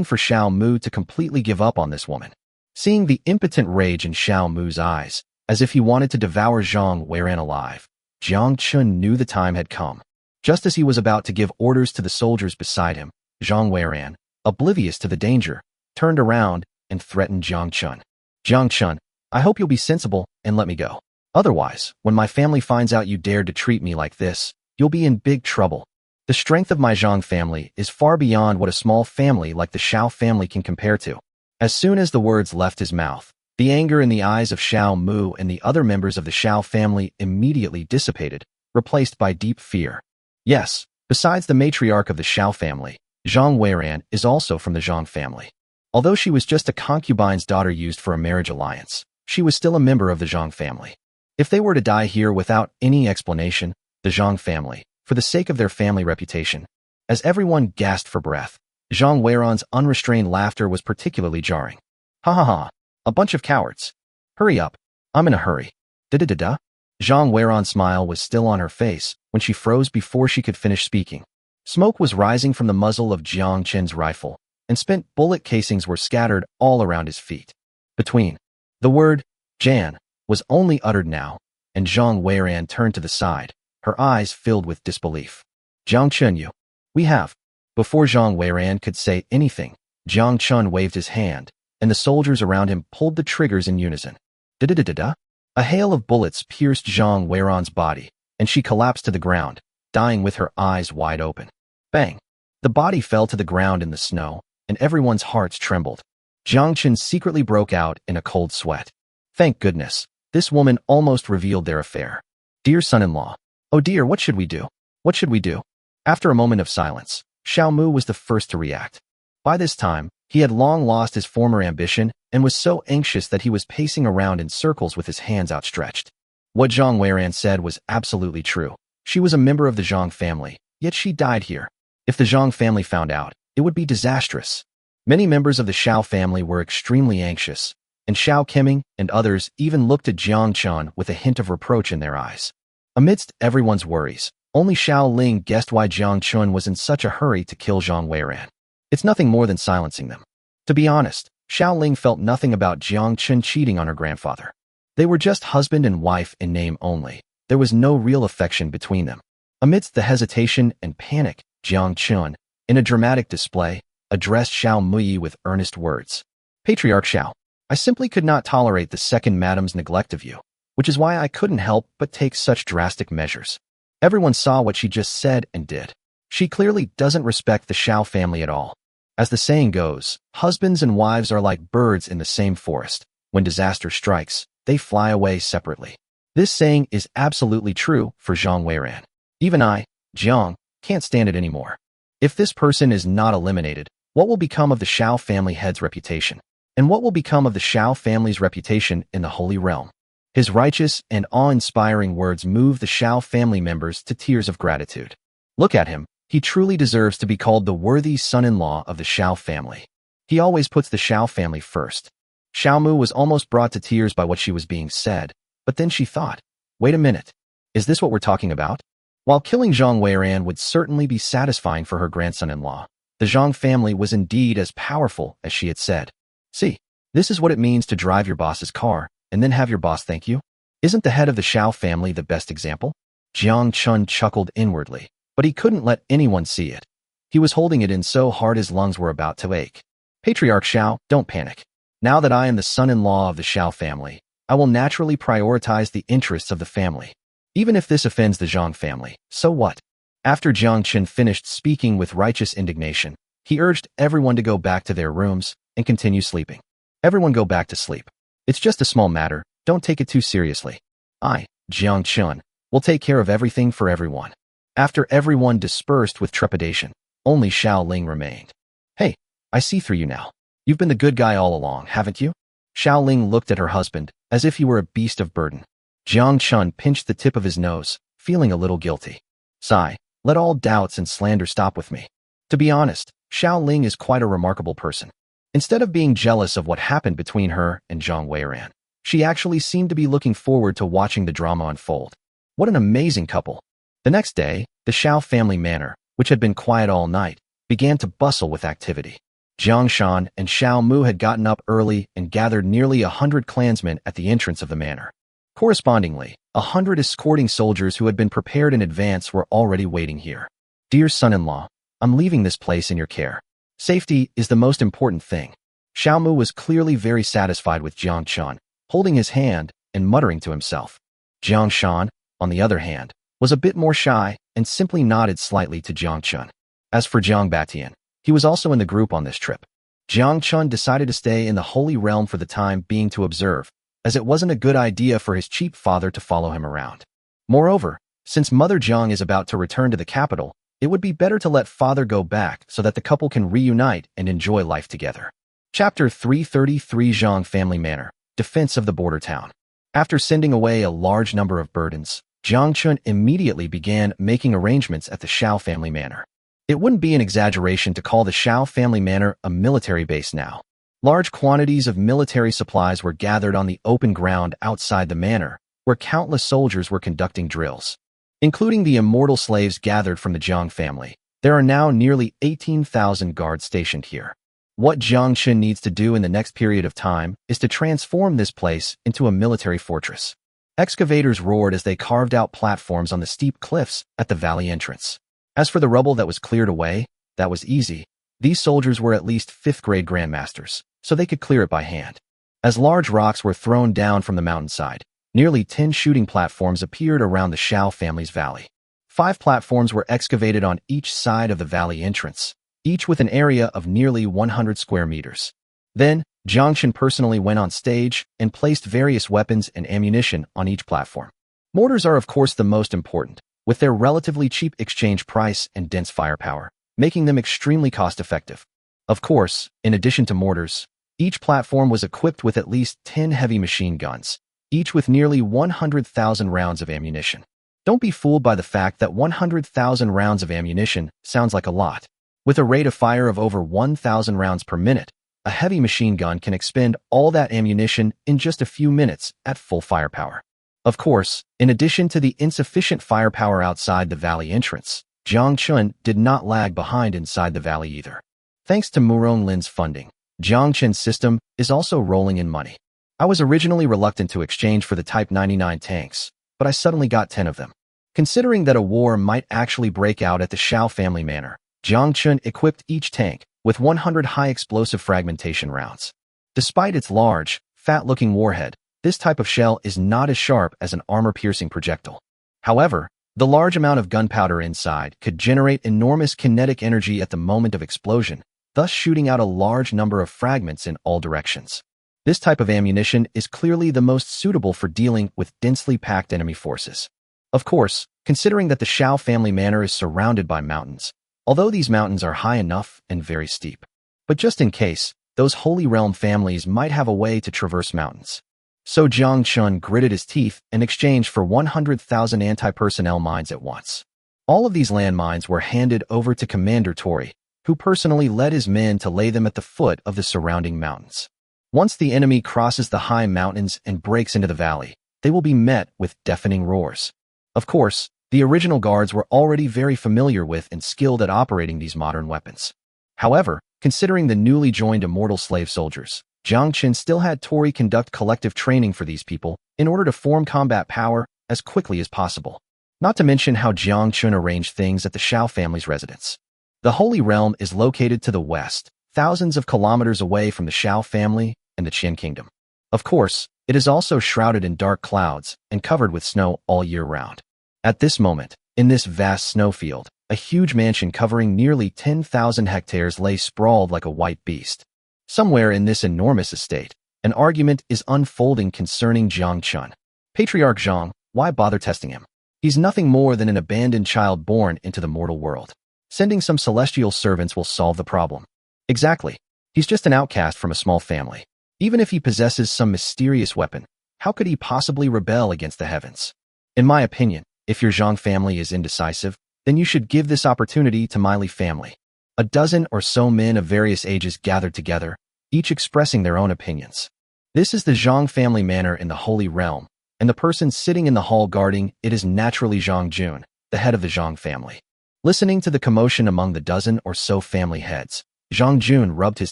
for Xiao Mu to completely give up on this woman. Seeing the impotent rage in Xiao Mu's eyes, as if he wanted to devour Zhang Weiran alive, Jiang Chen knew the time had come. Just as he was about to give orders to the soldiers beside him, Zhang Weiran, oblivious to the danger, turned around and threatened Jiang Chen. "Jiang Chen, I hope you'll be sensible and let me go. Otherwise, when my family finds out you dared to treat me like this, you'll be in big trouble. The strength of my Zhang family is far beyond what a small family like the Xiao family can compare to." As soon as the words left his mouth, the anger in the eyes of Xiao Mu and the other members of the Xiao family immediately dissipated, replaced by deep fear. Yes, besides the matriarch of the Xiao family, Zhang Weiran is also from the Zhang family. Although she was just a concubine's daughter used for a marriage alliance, she was still a member of the Zhang family. If they were to die here without any explanation, the Zhang family, for the sake of their family reputation, as everyone gasped for breath, Zhang Weiran's unrestrained laughter was particularly jarring. "Ha ha ha, a bunch of cowards. Hurry up, I'm in a hurry. Da-da-da-da." Zhang Weiran's smile was still on her face when she froze before she could finish speaking. Smoke was rising from the muzzle of Jiang Chen's rifle, and spent bullet casings were scattered all around his feet. Between the word Jan was only uttered now, and Zhang Weiran turned to the side, her eyes filled with disbelief. Jiang Chen, you. We have. Before Zhang Weiran could say anything, Jiang Chen waved his hand, and the soldiers around him pulled the triggers in unison. Da-da-da-da-da. A hail of bullets pierced Zhang Weiran's body, and she collapsed to the ground, dying with her eyes wide open. Bang! The body fell to the ground in the snow, and everyone's hearts trembled. Jiang Chen secretly broke out in a cold sweat. Thank goodness, this woman almost revealed their affair. Dear son-in-law. Oh dear, what should we do? What should we do? After a moment of silence, Xiao Mu was the first to react. By this time, he had long lost his former ambition and was so anxious that he was pacing around in circles with his hands outstretched. What Zhang Weiran said was absolutely true. She was a member of the Jiang family, yet she died here. If the Jiang family found out, it would be disastrous. Many members of the Xiao family were extremely anxious, and Xiao Keming and others even looked at Jiang Chen with a hint of reproach in their eyes. Amidst everyone's worries, only Xiao Ling guessed why Jiang Chen was in such a hurry to kill Zhang Weiran. It's nothing more than silencing them. To be honest, Xiao Ling felt nothing about Jiang Chen cheating on her grandfather. They were just husband and wife in name only. There was no real affection between them. Amidst the hesitation and panic, Jiang Chen, in a dramatic display, addressed Xiao Muyi with earnest words. Patriarch Xiao, I simply could not tolerate the second madam's neglect of you, which is why I couldn't help but take such drastic measures. Everyone saw what she just said and did. She clearly doesn't respect the Xiao family at all. As the saying goes, husbands and wives are like birds in the same forest. When disaster strikes, they fly away separately. This saying is absolutely true for Zhang Weiran. Even I, Jiang, can't stand it anymore. If this person is not eliminated, what will become of the Xiao family head's reputation? And what will become of the Xiao family's reputation in the Holy Realm? His righteous and awe-inspiring words moved the Xiao family members to tears of gratitude. Look at him. He truly deserves to be called the worthy son-in-law of the Xiao family. He always puts the Xiao family first. Xiao Mu was almost brought to tears by what she was being said, but then she thought, wait a minute. Is this what we're talking about? While killing Zhang Weiran would certainly be satisfying for her grandson-in-law, the Zhang family was indeed as powerful as she had said. See, this is what it means to drive your boss's car, and then have your boss thank you? Isn't the head of the Xiao family the best example? Jiang Chen chuckled inwardly, but he couldn't let anyone see it. He was holding it in so hard his lungs were about to ache. Patriarch Xiao, don't panic. Now that I am the son-in-law of the Xiao family, I will naturally prioritize the interests of the family. Even if this offends the Zhang family, so what? After Jiang Chen finished speaking with righteous indignation, he urged everyone to go back to their rooms and continue sleeping. Everyone go back to sleep. It's just a small matter, don't take it too seriously. I, Jiang Chen, will take care of everything for everyone. After everyone dispersed with trepidation, only Xiao Ling remained. Hey, I see through you now. You've been the good guy all along, haven't you? Xiao Ling looked at her husband, as if he were a beast of burden. Jiang Chen pinched the tip of his nose, feeling a little guilty. Sigh, let all doubts and slander stop with me. To be honest, Xiao Ling is quite a remarkable person. Instead of being jealous of what happened between her and Zhang Weiran, she actually seemed to be looking forward to watching the drama unfold. What an amazing couple. The next day, the Xiao family manor, which had been quiet all night, began to bustle with activity. Jiang Shan and Xiao Mu had gotten up early and gathered nearly 100 clansmen at the entrance of the manor. Correspondingly, 100 escorting soldiers who had been prepared in advance were already waiting here. Dear son-in-law, I'm leaving this place in your care. Safety is the most important thing. Xiao Mu was clearly very satisfied with Jiang Chen, holding his hand and muttering to himself. Jiang Shan, on the other hand, was a bit more shy and simply nodded slightly to Jiang Chen. As for Jiang Batian, he was also in the group on this trip. Jiang Chen decided to stay in the Holy Realm for the time being to observe, as it wasn't a good idea for his cheap father to follow him around. Moreover, since Mother Jiang is about to return to the capital, it would be better to let father go back so that the couple can reunite and enjoy life together. Chapter 333 Zhang Family Manor, Defense of the Border Town. After sending away a large number of burdens, Jiang Chen immediately began making arrangements at the Xiao family manor. It wouldn't be an exaggeration to call the Xiao family manor a military base now. Large quantities of military supplies were gathered on the open ground outside the manor, where countless soldiers were conducting drills. Including the immortal slaves gathered from the Jiang family, there are now nearly 18,000 guards stationed here. What Jiang Chen needs to do in the next period of time is to transform this place into a military fortress. Excavators roared as they carved out platforms on the steep cliffs at the valley entrance. As for the rubble that was cleared away, that was easy. These soldiers were at least 5th-grade grandmasters, so they could clear it by hand. As large rocks were thrown down from the mountainside, nearly 10 shooting platforms appeared around the Xiao family's valley. 5 platforms were excavated on each side of the valley entrance, each with an area of nearly 100 square meters. Then, Jiang Chen personally went on stage and placed various weapons and ammunition on each platform. Mortars are of course the most important, with their relatively cheap exchange price and dense firepower, making them extremely cost-effective. Of course, in addition to mortars, each platform was equipped with at least 10 heavy machine guns, each with nearly 100,000 rounds of ammunition. Don't be fooled by the fact that 100,000 rounds of ammunition sounds like a lot. With a rate of fire of over 1,000 rounds per minute, a heavy machine gun can expend all that ammunition in just a few minutes at full firepower. Of course, in addition to the insufficient firepower outside the valley entrance, Jiang Chen did not lag behind inside the valley either. Thanks to Murong Lin's funding, Jiang Chen's system is also rolling in money. I was originally reluctant to exchange for the Type 99 tanks, but I suddenly got 10 of them. Considering that a war might actually break out at the Xiao family manor, Jiang Chen equipped each tank with 100 high-explosive fragmentation rounds. Despite its large, fat-looking warhead, this type of shell is not as sharp as an armor-piercing projectile. However, the large amount of gunpowder inside could generate enormous kinetic energy at the moment of explosion, thus shooting out a large number of fragments in all directions. This type of ammunition is clearly the most suitable for dealing with densely packed enemy forces. Of course, considering that the Xiao family manor is surrounded by mountains, although these mountains are high enough and very steep. But just in case, those Holy Realm families might have a way to traverse mountains. So Jiang Chen gritted his teeth in exchange for 100,000 anti-personnel mines at once. All of these landmines were handed over to Commander Tori, who personally led his men to lay them at the foot of the surrounding mountains. Once the enemy crosses the high mountains and breaks into the valley, they will be met with deafening roars. Of course, the original guards were already very familiar with and skilled at operating these modern weapons. However, considering the newly joined immortal slave soldiers, Jiang Chen still had Tori conduct collective training for these people in order to form combat power as quickly as possible. Not to mention how Jiang Chen arranged things at the Xiao family's residence. The Holy Realm is located to the west, thousands of kilometers away from the Xiao family and the Qin kingdom. Of course, it is also shrouded in dark clouds and covered with snow all year round. At this moment, in this vast snowfield, a huge mansion covering nearly 10,000 hectares lay sprawled like a white beast. Somewhere in this enormous estate, an argument is unfolding concerning Jiang Chen. Patriarch Jiang, why bother testing him? He's nothing more than an abandoned child born into the mortal world. Sending some celestial servants will solve the problem. Exactly. He's just an outcast from a small family. Even if he possesses some mysterious weapon, how could he possibly rebel against the heavens? In my opinion, if your Jiang family is indecisive, then you should give this opportunity to my Li family. A dozen or so men of various ages gathered together, each expressing their own opinions. This is the Jiang family manor in the Holy Realm, and the person sitting in the hall guarding it is naturally Jiang Jun, the head of the Jiang family. Listening to the commotion among the dozen or so family heads, Jiang Jun rubbed his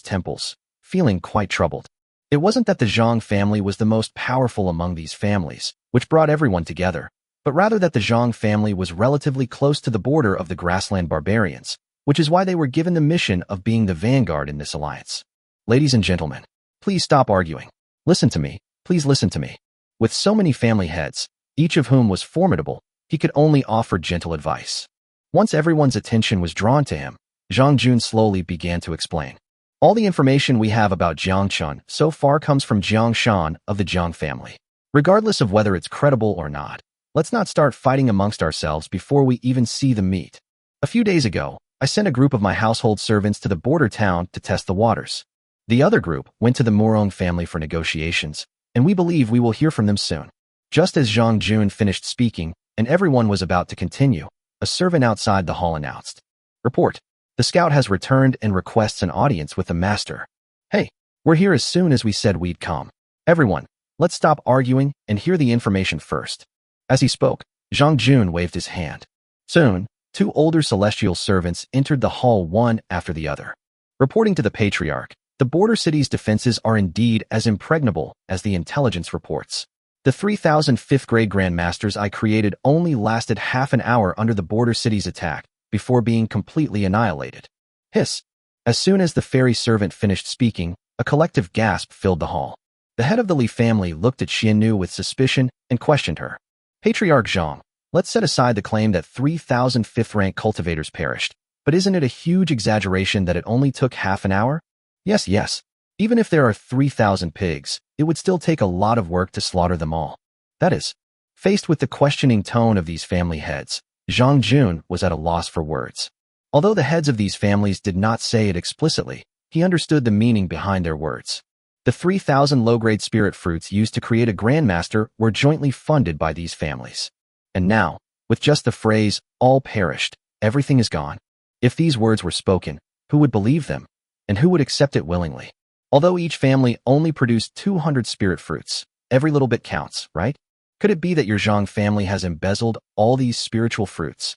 temples, feeling quite troubled. It wasn't that the Jiang family was the most powerful among these families, which brought everyone together, but rather that the Jiang family was relatively close to the border of the grassland barbarians, which is why they were given the mission of being the vanguard in this alliance. Ladies and gentlemen, please stop arguing. Listen to me, please listen to me. With so many family heads, each of whom was formidable, he could only offer gentle advice. Once everyone's attention was drawn to him, Jiang Jun slowly began to explain. All the information we have about Jiang Chen so far comes from Jiang Shan of the Jiang family. Regardless of whether it's credible or not, let's not start fighting amongst ourselves before we even see the meat. A few days ago, I sent a group of my household servants to the border town to test the waters. The other group went to the Murong family for negotiations, and we believe we will hear from them soon. Just as Jiang Jun finished speaking and everyone was about to continue, a servant outside the hall announced, "Report. The scout has returned and requests an audience with the master." "Hey, we're here as soon as we said we'd come. Everyone, let's stop arguing and hear the information first." As he spoke, Jiang Jun waved his hand. Soon, two older celestial servants entered the hall one after the other. Reporting to the Patriarch, the border city's defenses are indeed as impregnable as the intelligence reports. The 3,000 fifth-grade grandmasters I created only lasted half an hour under the border city's attack before being completely annihilated. Hiss. As soon as the fairy servant finished speaking, a collective gasp filled the hall. The head of the Li family looked at Xiannu with suspicion and questioned her. Patriarch Jiang, let's set aside the claim that 3,000 fifth-rank cultivators perished, but isn't it a huge exaggeration that it only took half an hour? Yes. Even if there are 3,000 pigs, it would still take a lot of work to slaughter them all. That is. Faced with the questioning tone of these family heads, Zhang Jun was at a loss for words. Although the heads of these families did not say it explicitly, he understood the meaning behind their words. The 3,000 low-grade spirit fruits used to create a grandmaster were jointly funded by these families. And now, with just the phrase, all perished, everything is gone. If these words were spoken, who would believe them? And who would accept it willingly? Although each family only produced 200 spirit fruits, every little bit counts, right? Could it be that your Zhang family has embezzled all these spiritual fruits?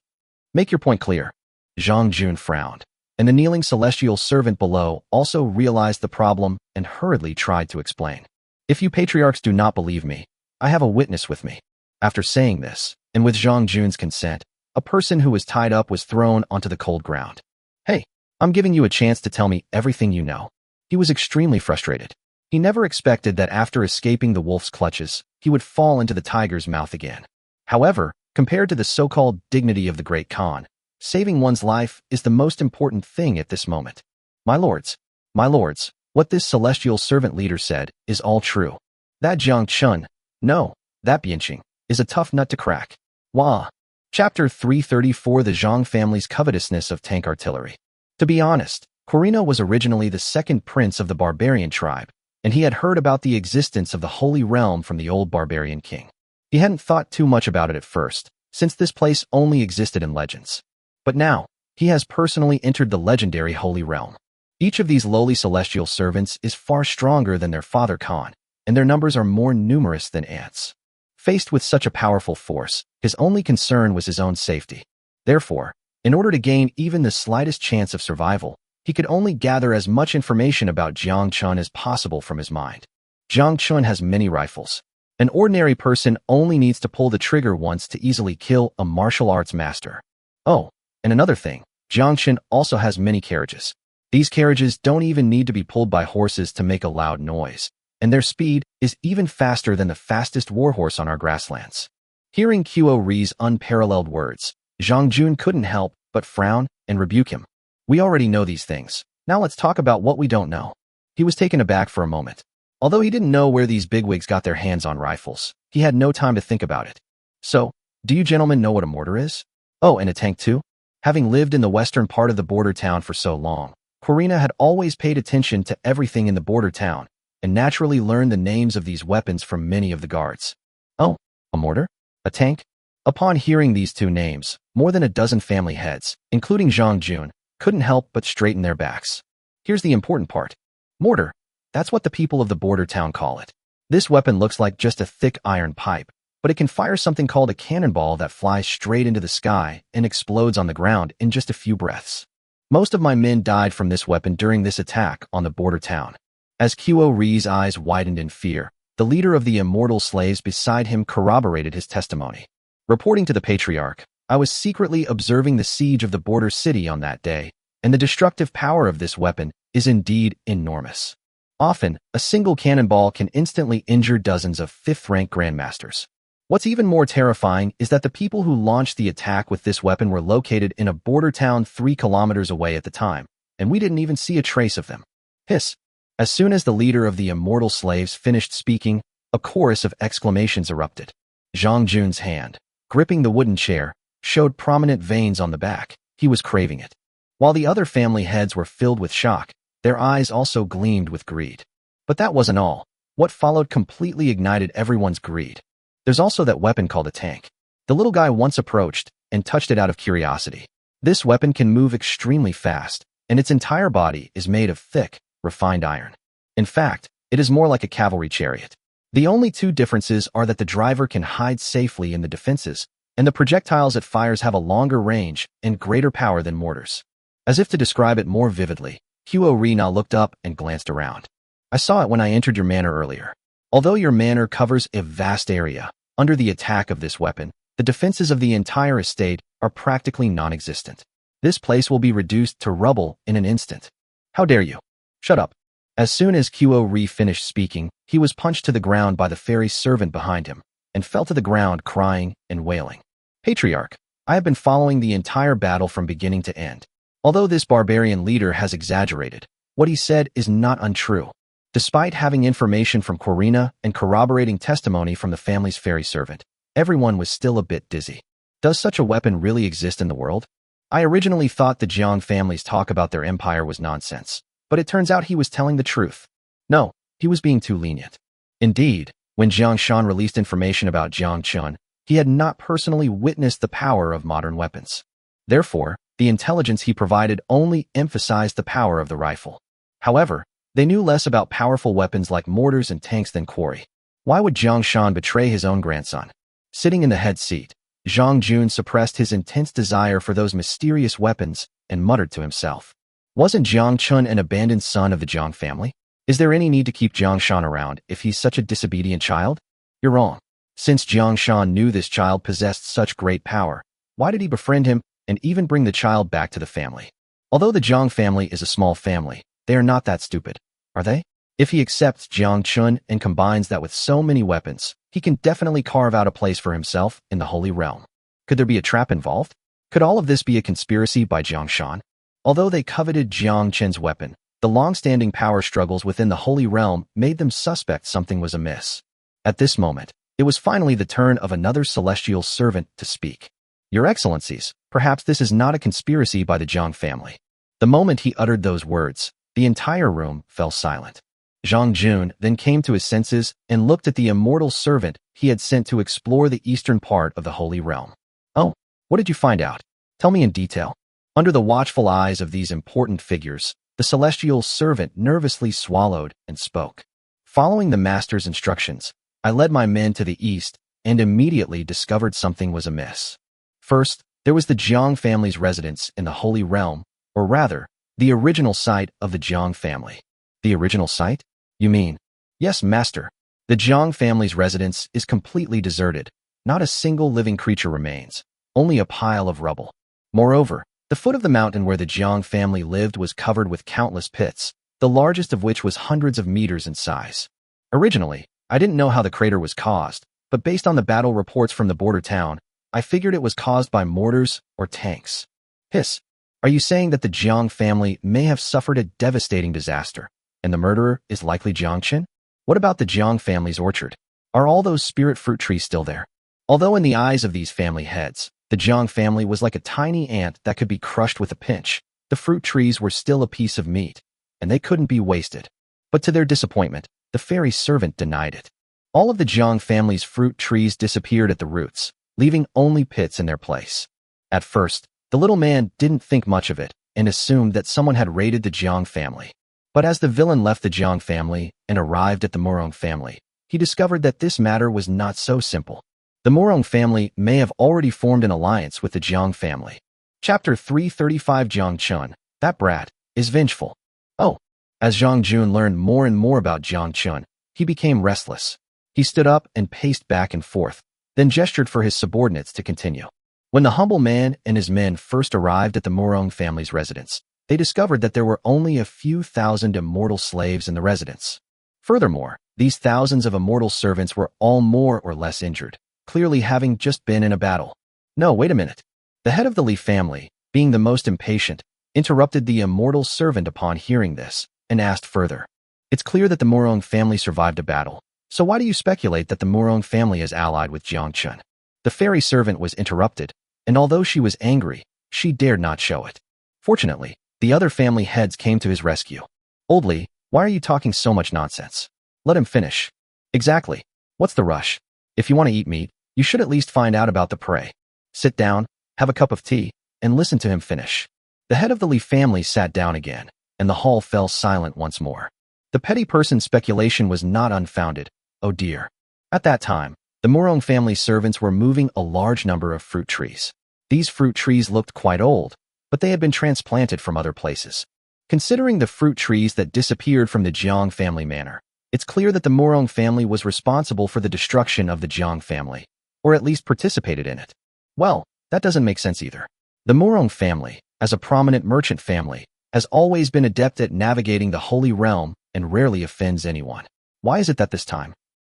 Make your point clear. Zhang Jun frowned, and the kneeling celestial servant below also realized the problem and hurriedly tried to explain. If you patriarchs do not believe me, I have a witness with me. After saying this, and with Zhang Jun's consent, a person who was tied up was thrown onto the cold ground. Hey, I'm giving you a chance to tell me everything you know. He was extremely frustrated. He never expected that after escaping the wolf's clutches, he would fall into the tiger's mouth again. However, compared to the so-called dignity of the Great Qian, saving one's life is the most important thing at this moment. My lords, what this celestial servant leader said is all true. That Jiang Chen, no, that Bianqing, is a tough nut to crack. Wah. Chapter 334 The Zhang family's covetousness of tank artillery. To be honest, Corino was originally the second prince of the barbarian tribe, and he had heard about the existence of the Holy Realm from the old barbarian king. He hadn't thought too much about it at first, since this place only existed in legends. But now, he has personally entered the legendary Holy Realm. Each of these lowly celestial servants is far stronger than their father Khan, and their numbers are more numerous than ants. Faced with such a powerful force, his only concern was his own safety. Therefore, in order to gain even the slightest chance of survival, he could only gather as much information about Jiang Chen as possible from his mind. Jiang Chen has many rifles. An ordinary person only needs to pull the trigger once to easily kill a martial arts master. Oh, and another thing, Jiang Chen also has many carriages. These carriages don't even need to be pulled by horses to make a loud noise, and their speed is even faster than the fastest warhorse on our grasslands. Hearing Qiu Ri's unparalleled words, Zhang Jun couldn't help but frown and rebuke him. We already know these things. Now let's talk about what we don't know. He was taken aback for a moment. Although he didn't know where these bigwigs got their hands on rifles, he had no time to think about it. So, do you gentlemen know what a mortar is? Oh, and a tank too? Having lived in the western part of the border town for so long, Corina had always paid attention to everything in the border town, and naturally learned the names of these weapons from many of the guards. Oh, a mortar? A tank? Upon hearing these two names, more than a dozen family heads, including Zhang Jun, couldn't help but straighten their backs. Here's the important part. Mortar. That's what the people of the border town call it. This weapon looks like just a thick iron pipe, but it can fire something called a cannonball that flies straight into the sky and explodes on the ground in just a few breaths. Most of my men died from this weapon during this attack on the border town. As Qiu Ri's eyes widened in fear, the leader of the immortal slaves beside him corroborated his testimony. Reporting to the Patriarch, I was secretly observing the siege of the border city on that day, and the destructive power of this weapon is indeed enormous. Often, a single cannonball can instantly injure dozens of fifth-rank grandmasters. What's even more terrifying is that the people who launched the attack with this weapon were located in a border town 3 kilometers away at the time, and we didn't even see a trace of them. Hiss. As soon as the leader of the immortal slaves finished speaking, a chorus of exclamations erupted. Zhang Jun's hand, gripping the wooden chair, showed prominent veins on the back. He was craving it. While the other family heads were filled with shock, their eyes also gleamed with greed. But that wasn't all. What followed completely ignited everyone's greed. There's also that weapon called a tank. The little guy once approached and touched it out of curiosity. This weapon can move extremely fast, and its entire body is made of thick, refined iron. In fact, it is more like a cavalry chariot. The only two differences are that the driver can hide safely in the defenses, and the projectiles it fires have a longer range and greater power than mortars. As if to describe it more vividly, Huo Rina looked up and glanced around. I saw it when I entered your manor earlier. Although your manor covers a vast area, under the attack of this weapon, the defenses of the entire estate are practically non-existent. This place will be reduced to rubble in an instant. How dare you? Shut up. As soon as Huo Ri finished speaking, he was punched to the ground by the fairy servant behind him, and fell to the ground crying and wailing. Patriarch, I have been following the entire battle from beginning to end. Although this barbarian leader has exaggerated, what he said is not untrue. Despite having information from Corina and corroborating testimony from the family's fairy servant, everyone was still a bit dizzy. Does such a weapon really exist in the world? I originally thought the Jiang family's talk about their empire was nonsense, but it turns out he was telling the truth. No, he was being too lenient. Indeed, when Jiang Shan released information about Jiang Chen, he had not personally witnessed the power of modern weapons. Therefore, the intelligence he provided only emphasized the power of the rifle. However, they knew less about powerful weapons like mortars and tanks than Quarry. Why would Jiang Shan betray his own grandson? Sitting in the head seat, Zhang Jun suppressed his intense desire for those mysterious weapons and muttered to himself. Wasn't Jiang Chen an abandoned son of the Jiang family? Is there any need to keep Jiang Shan around if he's such a disobedient child? You're wrong. Since Jiang Shan knew this child possessed such great power, why did he befriend him and even bring the child back to the family? Although the Jiang family is a small family, they are not that stupid, are they? If he accepts Jiang Chen and combines that with so many weapons, he can definitely carve out a place for himself in the Holy Realm. Could there be a trap involved? Could all of this be a conspiracy by Jiang Shan? Although they coveted Jiang Chen's weapon, the long-standing power struggles within the Holy Realm made them suspect something was amiss. At this moment, it was finally the turn of another celestial servant to speak. Your Excellencies, perhaps this is not a conspiracy by the Jiang family. The moment he uttered those words, the entire room fell silent. Zhang Jun then came to his senses and looked at the immortal servant he had sent to explore the eastern part of the Holy Realm. Oh, what did you find out? Tell me in detail. Under the watchful eyes of these important figures, the celestial servant nervously swallowed and spoke. Following the master's instructions, I led my men to the east and immediately discovered something was amiss. First, there was the Jiang family's residence in the Holy Realm, or rather, the original site of the Jiang family. The original site? You mean? Yes, master. The Jiang family's residence is completely deserted. Not a single living creature remains, only a pile of rubble. Moreover, the foot of the mountain where the Jiang family lived was covered with countless pits, the largest of which was hundreds of meters in size. Originally, I didn't know how the crater was caused, but based on the battle reports from the border town, I figured it was caused by mortars or tanks. Hiss, are you saying that the Jiang family may have suffered a devastating disaster, and the murderer is likely Jiang Chen? What about the Jiang family's orchard? Are all those spirit fruit trees still there? Although in the eyes of these family heads, the Jiang family was like a tiny ant that could be crushed with a pinch, the fruit trees were still a piece of meat, and they couldn't be wasted. But to their disappointment, the fairy servant denied it. All of the Jiang family's fruit trees disappeared at the roots, leaving only pits in their place. At first, the little man didn't think much of it and assumed that someone had raided the Jiang family. But as the villain left the Jiang family and arrived at the Murong family, he discovered that this matter was not so simple. The Murong family may have already formed an alliance with the Jiang family. Chapter 335 Jiang Chen, that brat, is vengeful. Oh, as Zhang Jun learned more and more about Jiang Chen, he became restless. He stood up and paced back and forth, then gestured for his subordinates to continue. When the humble man and his men first arrived at the Murong family's residence, they discovered that there were only a few thousand immortal slaves in the residence. Furthermore, these thousands of immortal servants were all more or less injured, clearly having just been in a battle. No, wait a minute. The head of the Li family, being the most impatient, interrupted the immortal servant upon hearing this, and asked further. It's clear that the Murong family survived a battle, so why do you speculate that the Murong family is allied with Jiang Chen? The fairy servant was interrupted, and although she was angry, she dared not show it. Fortunately, the other family heads came to his rescue. Old Li, why are you talking so much nonsense? Let him finish. Exactly. What's the rush? If you want to eat meat, you should at least find out about the prey. Sit down, have a cup of tea, and listen to him finish. The head of the Li family sat down again, and the hall fell silent once more. The petty person's speculation was not unfounded. Oh dear. At that time, the Murong family servants were moving a large number of fruit trees. These fruit trees looked quite old, but they had been transplanted from other places. Considering the fruit trees that disappeared from the Jiang family manor, it's clear that the Murong family was responsible for the destruction of the Jiang family, or at least participated in it. Well, that doesn't make sense either. The Murong family, as a prominent merchant family, has always been adept at navigating the Holy Realm and rarely offends anyone. Why is it that this time?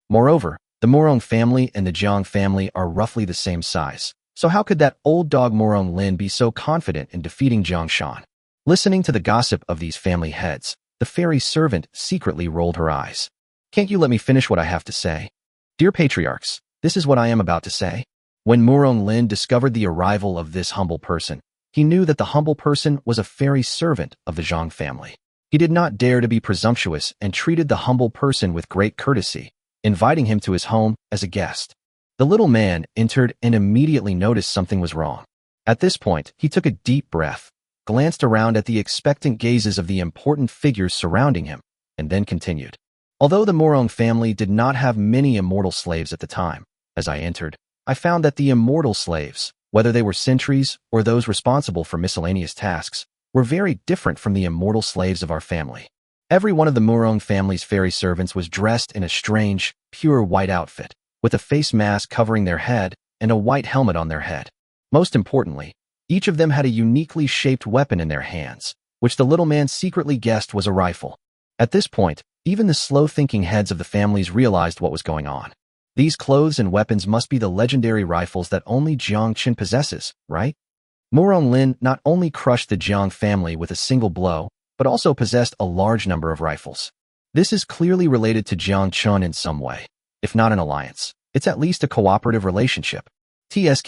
Moreover, the Murong family and the Jiang family are roughly the same size, so how could that old dog Murong Lin be so confident in defeating Jiang Shan? Listening to the gossip of these family heads, the fairy servant secretly rolled her eyes. Can't you let me finish what I have to say? Dear patriarchs, this is what I am about to say. When Murong Lin discovered the arrival of this humble person, he knew that the humble person was a fairy servant of the Jiang family. He did not dare to be presumptuous and treated the humble person with great courtesy, inviting him to his home as a guest. The little man entered and immediately noticed something was wrong. At this point, he took a deep breath, glanced around at the expectant gazes of the important figures surrounding him, and then continued. Although the Murong family did not have many immortal slaves at the time, as I entered, I found that the immortal slaves, whether they were sentries or those responsible for miscellaneous tasks, were very different from the immortal slaves of our family. Every one of the Murong family's fairy servants was dressed in a strange, pure white outfit, with a face mask covering their head and a white helmet on their head. Most importantly, each of them had a uniquely shaped weapon in their hands, which the little man secretly guessed was a rifle. At this point, even the slow-thinking heads of the families realized what was going on. These clothes and weapons must be the legendary rifles that only Jiang Chen possesses, right? Murong Lin not only crushed the Jiang family with a single blow, but also possessed a large number of rifles. This is clearly related to Jiang Chen in some way. If not an alliance, it's at least a cooperative relationship. TSK.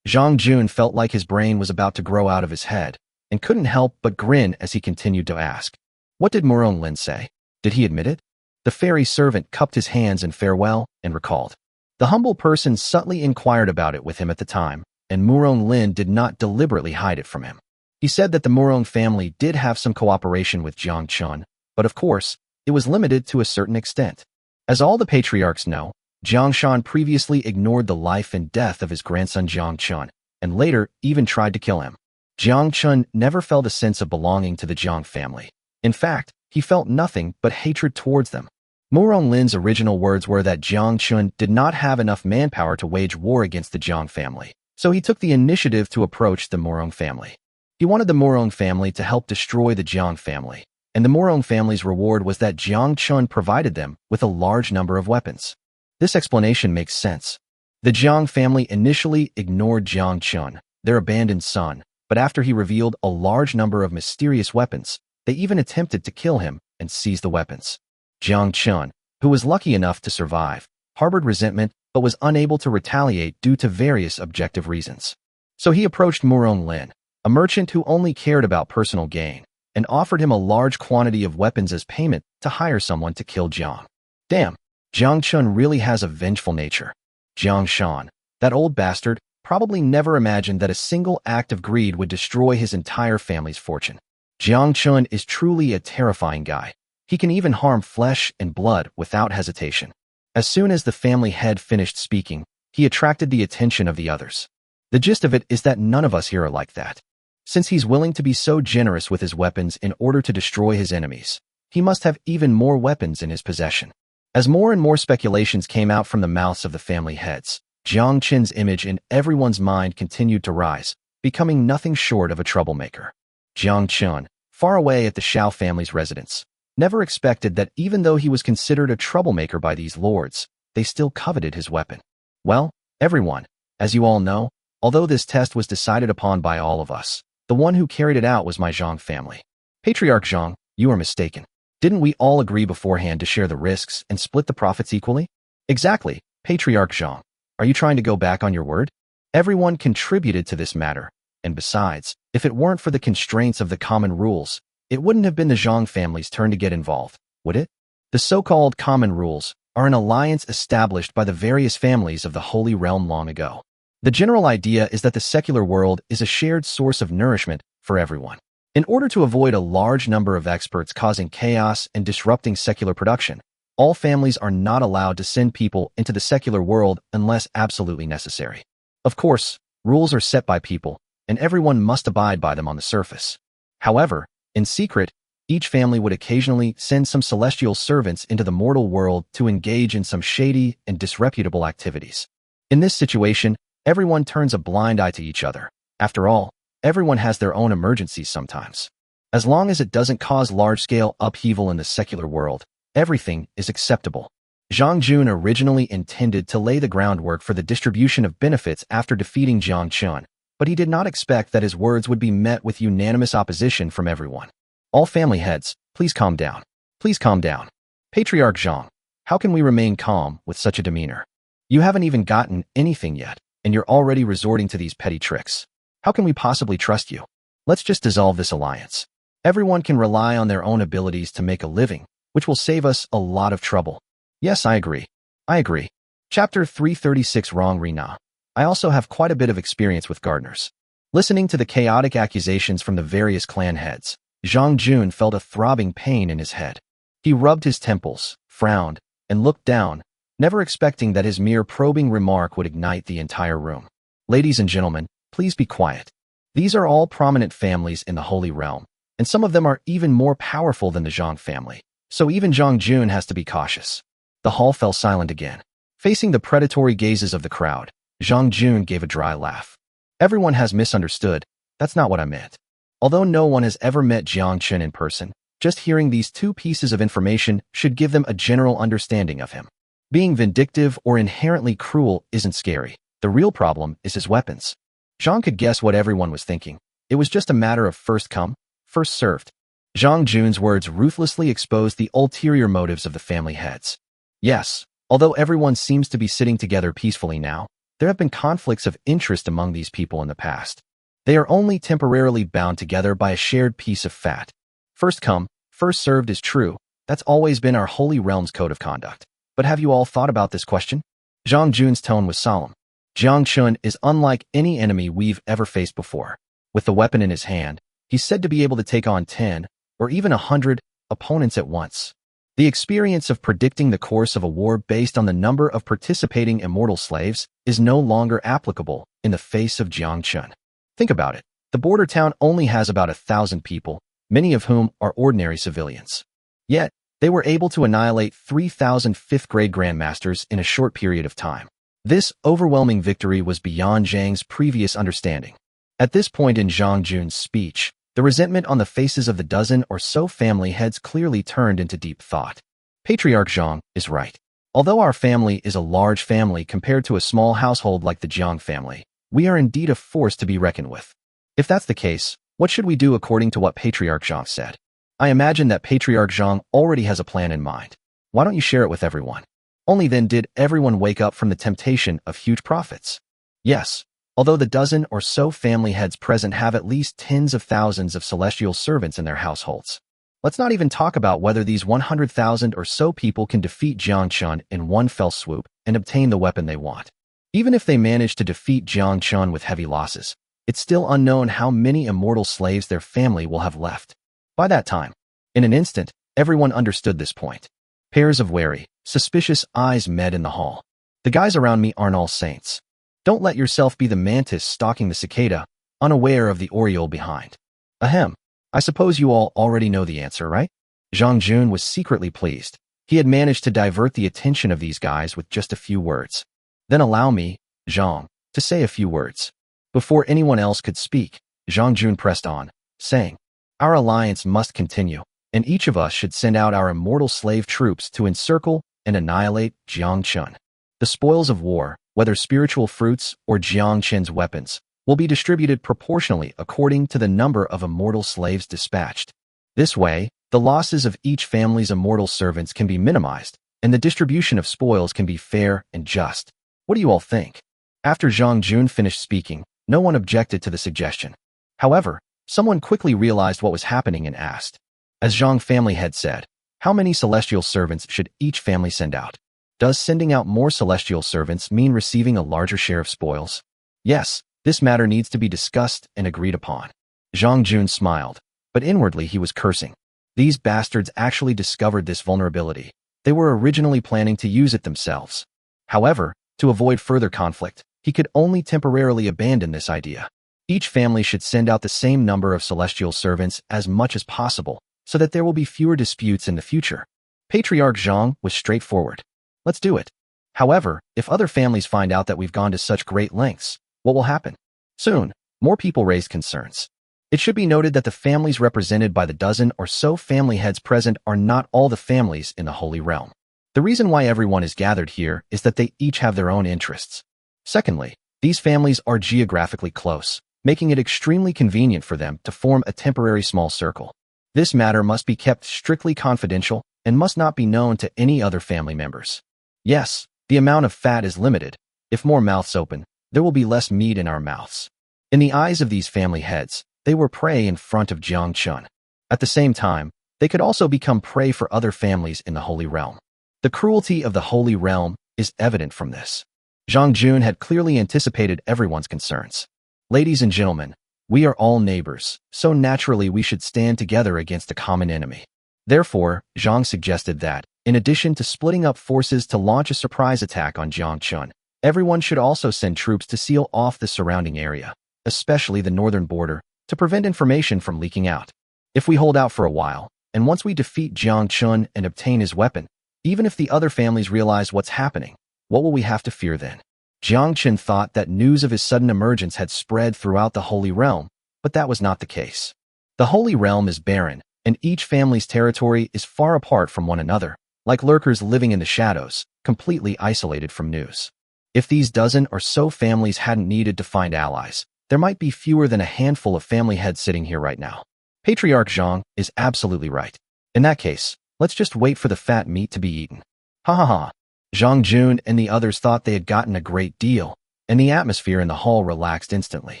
Zhang Jun felt like his brain was about to grow out of his head, and couldn't help but grin as he continued to ask. What did Murong Lin say? Did he admit it? The fairy servant cupped his hands in farewell and recalled. The humble person subtly inquired about it with him at the time, and Murong Lin did not deliberately hide it from him. He said that the Murong family did have some cooperation with Jiang Chen, but of course, it was limited to a certain extent. As all the patriarchs know, Jiang Shan previously ignored the life and death of his grandson Jiang Chen, and later even tried to kill him. Jiang Chen never felt a sense of belonging to the Jiang family. In fact, he felt nothing but hatred towards them. Murong Lin's original words were that Jiang Chen did not have enough manpower to wage war against the Jiang family, so he took the initiative to approach the Murong family. He wanted the Murong family to help destroy the Jiang family, and the Murong family's reward was that Jiang Chen provided them with a large number of weapons. This explanation makes sense. The Jiang family initially ignored Jiang Chen, their abandoned son, but after he revealed a large number of mysterious weapons, they even attempted to kill him and seize the weapons. Jiang Chen, who was lucky enough to survive, harbored resentment but was unable to retaliate due to various objective reasons. So he approached Murong Lin, a merchant who only cared about personal gain, and offered him a large quantity of weapons as payment to hire someone to kill Jiang. Damn, Jiang Chen really has a vengeful nature. Jiang Shan, that old bastard, probably never imagined that a single act of greed would destroy his entire family's fortune. Jiang Chen is truly a terrifying guy. He can even harm flesh and blood without hesitation. As soon as the family head finished speaking, he attracted the attention of the others. The gist of it is that none of us here are like that. Since he's willing to be so generous with his weapons in order to destroy his enemies, he must have even more weapons in his possession. As more and more speculations came out from the mouths of the family heads, Jiang Chen's image in everyone's mind continued to rise, becoming nothing short of a troublemaker. Jiang Chen, far away at the Xiao family's residence, never expected that even though he was considered a troublemaker by these lords, they still coveted his weapon. Well, everyone, as you all know, although this test was decided upon by all of us, the one who carried it out was my Zhang family. Patriarch Zhang, you are mistaken. Didn't we all agree beforehand to share the risks and split the profits equally? Exactly, Patriarch Zhang. Are you trying to go back on your word? Everyone contributed to this matter, and besides, if it weren't for the constraints of the common rules, it wouldn't have been the Zhang family's turn to get involved, would it? The so-called common rules are an alliance established by the various families of the Holy Realm long ago. The general idea is that the secular world is a shared source of nourishment for everyone. In order to avoid a large number of experts causing chaos and disrupting secular production, all families are not allowed to send people into the secular world unless absolutely necessary. Of course, rules are set by people, and everyone must abide by them on the surface. However, in secret, each family would occasionally send some celestial servants into the mortal world to engage in some shady and disreputable activities. In this situation, everyone turns a blind eye to each other. After all, everyone has their own emergencies sometimes. As long as it doesn't cause large-scale upheaval in the secular world, everything is acceptable. Jiang Jun originally intended to lay the groundwork for the distribution of benefits after defeating Jiang Chen, but he did not expect that his words would be met with unanimous opposition from everyone. All family heads, please calm down. Please calm down. Patriarch Jiang, how can we remain calm with such a demeanor? You haven't even gotten anything yet, and you're already resorting to these petty tricks. How can we possibly trust you? Let's just dissolve this alliance. Everyone can rely on their own abilities to make a living, which will save us a lot of trouble. Yes, I agree. I agree. Chapter 336 Wrong Rina. I also have quite a bit of experience with gardeners. Listening to the chaotic accusations from the various clan heads, Jiang Jun felt a throbbing pain in his head. He rubbed his temples, frowned, and looked down, never expecting that his mere probing remark would ignite the entire room. Ladies and gentlemen, please be quiet. These are all prominent families in the Holy Realm, and some of them are even more powerful than the Jiang family, so even Jiang Jun has to be cautious. The hall fell silent again. Facing the predatory gazes of the crowd, Jiang Jun gave a dry laugh. Everyone has misunderstood. That's not what I meant. Although no one has ever met Jiang Chen in person, just hearing these two pieces of information should give them a general understanding of him. Being vindictive or inherently cruel isn't scary. The real problem is his weapons. Jiang could guess what everyone was thinking. It was just a matter of first come, first served. Jiang Jun's words ruthlessly exposed the ulterior motives of the family heads. Yes, although everyone seems to be sitting together peacefully now, there have been conflicts of interest among these people in the past. They are only temporarily bound together by a shared piece of fat. First come, first served is true. That's always been our Holy Realm's code of conduct. But have you all thought about this question? Jiang Jun's tone was solemn. Jiang Chen is unlike any enemy we've ever faced before. With the weapon in his hand, he's said to be able to take on 10 or even 100 opponents at once. The experience of predicting the course of a war based on the number of participating immortal slaves is no longer applicable in the face of Jiang Chen. Think about it. The border town only has about 1,000 people, many of whom are ordinary civilians. Yet, they were able to annihilate 3,000 fifth-grade grandmasters in a short period of time. This overwhelming victory was beyond Jiang's previous understanding. At this point in Jiang Jun's speech, the resentment on the faces of the dozen or so family heads clearly turned into deep thought. Patriarch Jiang is right. Although our family is a large family compared to a small household like the Jiang family, we are indeed a force to be reckoned with. If that's the case, what should we do according to what Patriarch Jiang said? I imagine that Patriarch Jiang already has a plan in mind. Why don't you share it with everyone? Only then did everyone wake up from the temptation of huge profits. Yes, although the dozen or so family heads present have at least tens of thousands of celestial servants in their households. Let's not even talk about whether these 100,000 or so people can defeat Jiang Chen in one fell swoop and obtain the weapon they want. Even if they manage to defeat Jiang Chen with heavy losses, it's still unknown how many immortal slaves their family will have left. By that time, in an instant, everyone understood this point. Pairs of wary, suspicious eyes met in the hall. The guys around me aren't all saints. Don't let yourself be the mantis stalking the cicada, unaware of the oriole behind. Ahem. I suppose you all already know the answer, right? Jiang Jun was secretly pleased. He had managed to divert the attention of these guys with just a few words. Then allow me, Jiang, to say a few words. Before anyone else could speak, Jiang Jun pressed on, saying, our alliance must continue, and each of us should send out our immortal slave troops to encircle and annihilate Jiang Chen. The spoils of war, whether spiritual fruits or Jiang Chen's weapons, will be distributed proportionally according to the number of immortal slaves dispatched. This way, the losses of each family's immortal servants can be minimized, and the distribution of spoils can be fair and just. What do you all think? After Jiang Jun finished speaking, no one objected to the suggestion. However, someone quickly realized what was happening and asked. As Jiang family had said, how many celestial servants should each family send out? Does sending out more celestial servants mean receiving a larger share of spoils? Yes, this matter needs to be discussed and agreed upon. Jiang Jun smiled, but inwardly he was cursing. These bastards actually discovered this vulnerability. They were originally planning to use it themselves. However, to avoid further conflict, he could only temporarily abandon this idea. Each family should send out the same number of celestial servants as much as possible so that there will be fewer disputes in the future. Patriarch Jiang was straightforward. Let's do it. However, if other families find out that we've gone to such great lengths, what will happen? Soon, more people raised concerns. It should be noted that the families represented by the dozen or so family heads present are not all the families in the Holy Realm. The reason why everyone is gathered here is that they each have their own interests. Secondly, these families are geographically close, making it extremely convenient for them to form a temporary small circle. This matter must be kept strictly confidential and must not be known to any other family members. Yes, the amount of fat is limited. If more mouths open, there will be less meat in our mouths. In the eyes of these family heads, they were prey in front of Jiang Chen. At the same time, they could also become prey for other families in the Holy Realm. The cruelty of the Holy Realm is evident from this. Zhang Jun had clearly anticipated everyone's concerns. Ladies and gentlemen, we are all neighbors, so naturally we should stand together against a common enemy. Therefore, Zhang suggested that, in addition to splitting up forces to launch a surprise attack on Jiang Chen, everyone should also send troops to seal off the surrounding area, especially the northern border, to prevent information from leaking out. If we hold out for a while, and once we defeat Jiang Chen and obtain his weapon, even if the other families realize what's happening, what will we have to fear then? Jiang Chen thought that news of his sudden emergence had spread throughout the Holy Realm, but that was not the case. The Holy Realm is barren, and each family's territory is far apart from one another, like lurkers living in the shadows, completely isolated from news. If these dozen or so families hadn't needed to find allies, there might be fewer than a handful of family heads sitting here right now. Patriarch Zhang is absolutely right. In that case, let's just wait for the fat meat to be eaten. Ha ha ha. Zhang Jun and the others thought they had gotten a great deal, and the atmosphere in the hall relaxed instantly.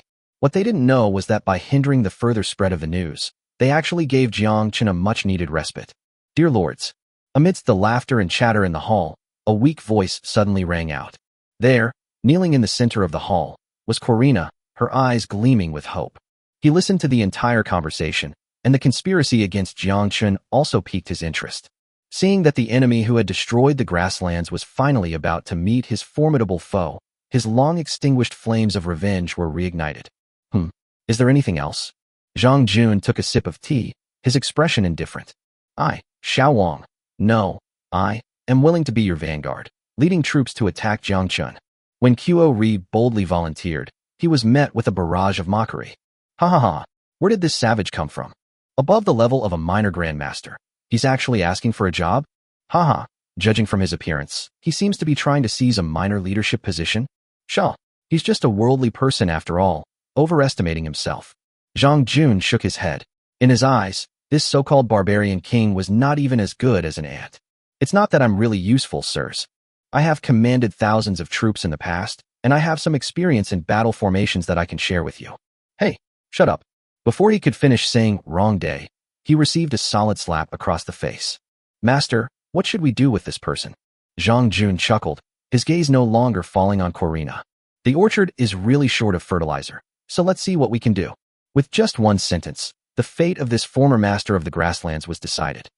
What they didn't know was that by hindering the further spread of the news, they actually gave Jiang Chen a much-needed respite. Dear lords, amidst the laughter and chatter in the hall, a weak voice suddenly rang out. There, kneeling in the center of the hall, was Corina, her eyes gleaming with hope. He listened to the entire conversation, and the conspiracy against Jiang Chen also piqued his interest. Seeing that the enemy who had destroyed the grasslands was finally about to meet his formidable foe, his long-extinguished flames of revenge were reignited. Is there anything else? Zhang Jun took a sip of tea, his expression indifferent. Xiao Wang. No, I am willing to be your vanguard, leading troops to attack Jiang Chen. When Qo Ri boldly volunteered, he was met with a barrage of mockery. Ha ha ha, where did this savage come from? Above the level of a minor grandmaster. He's actually asking for a job? Ha ha, judging from his appearance, he seems to be trying to seize a minor leadership position. Xiao, he's just a worldly person after all, overestimating himself. Zhang Jun shook his head. In his eyes, this so-called barbarian king was not even as good as an ant. It's not that I'm really useful, sirs. I have commanded thousands of troops in the past, and I have some experience in battle formations that I can share with you. Hey, shut up. Before he could finish saying wrong day, he received a solid slap across the face. Master, what should we do with this person? Zhang Jun chuckled, his gaze no longer falling on Corina. The orchard is really short of fertilizer, so let's see what we can do. With just one sentence, the fate of this former master of the grasslands was decided.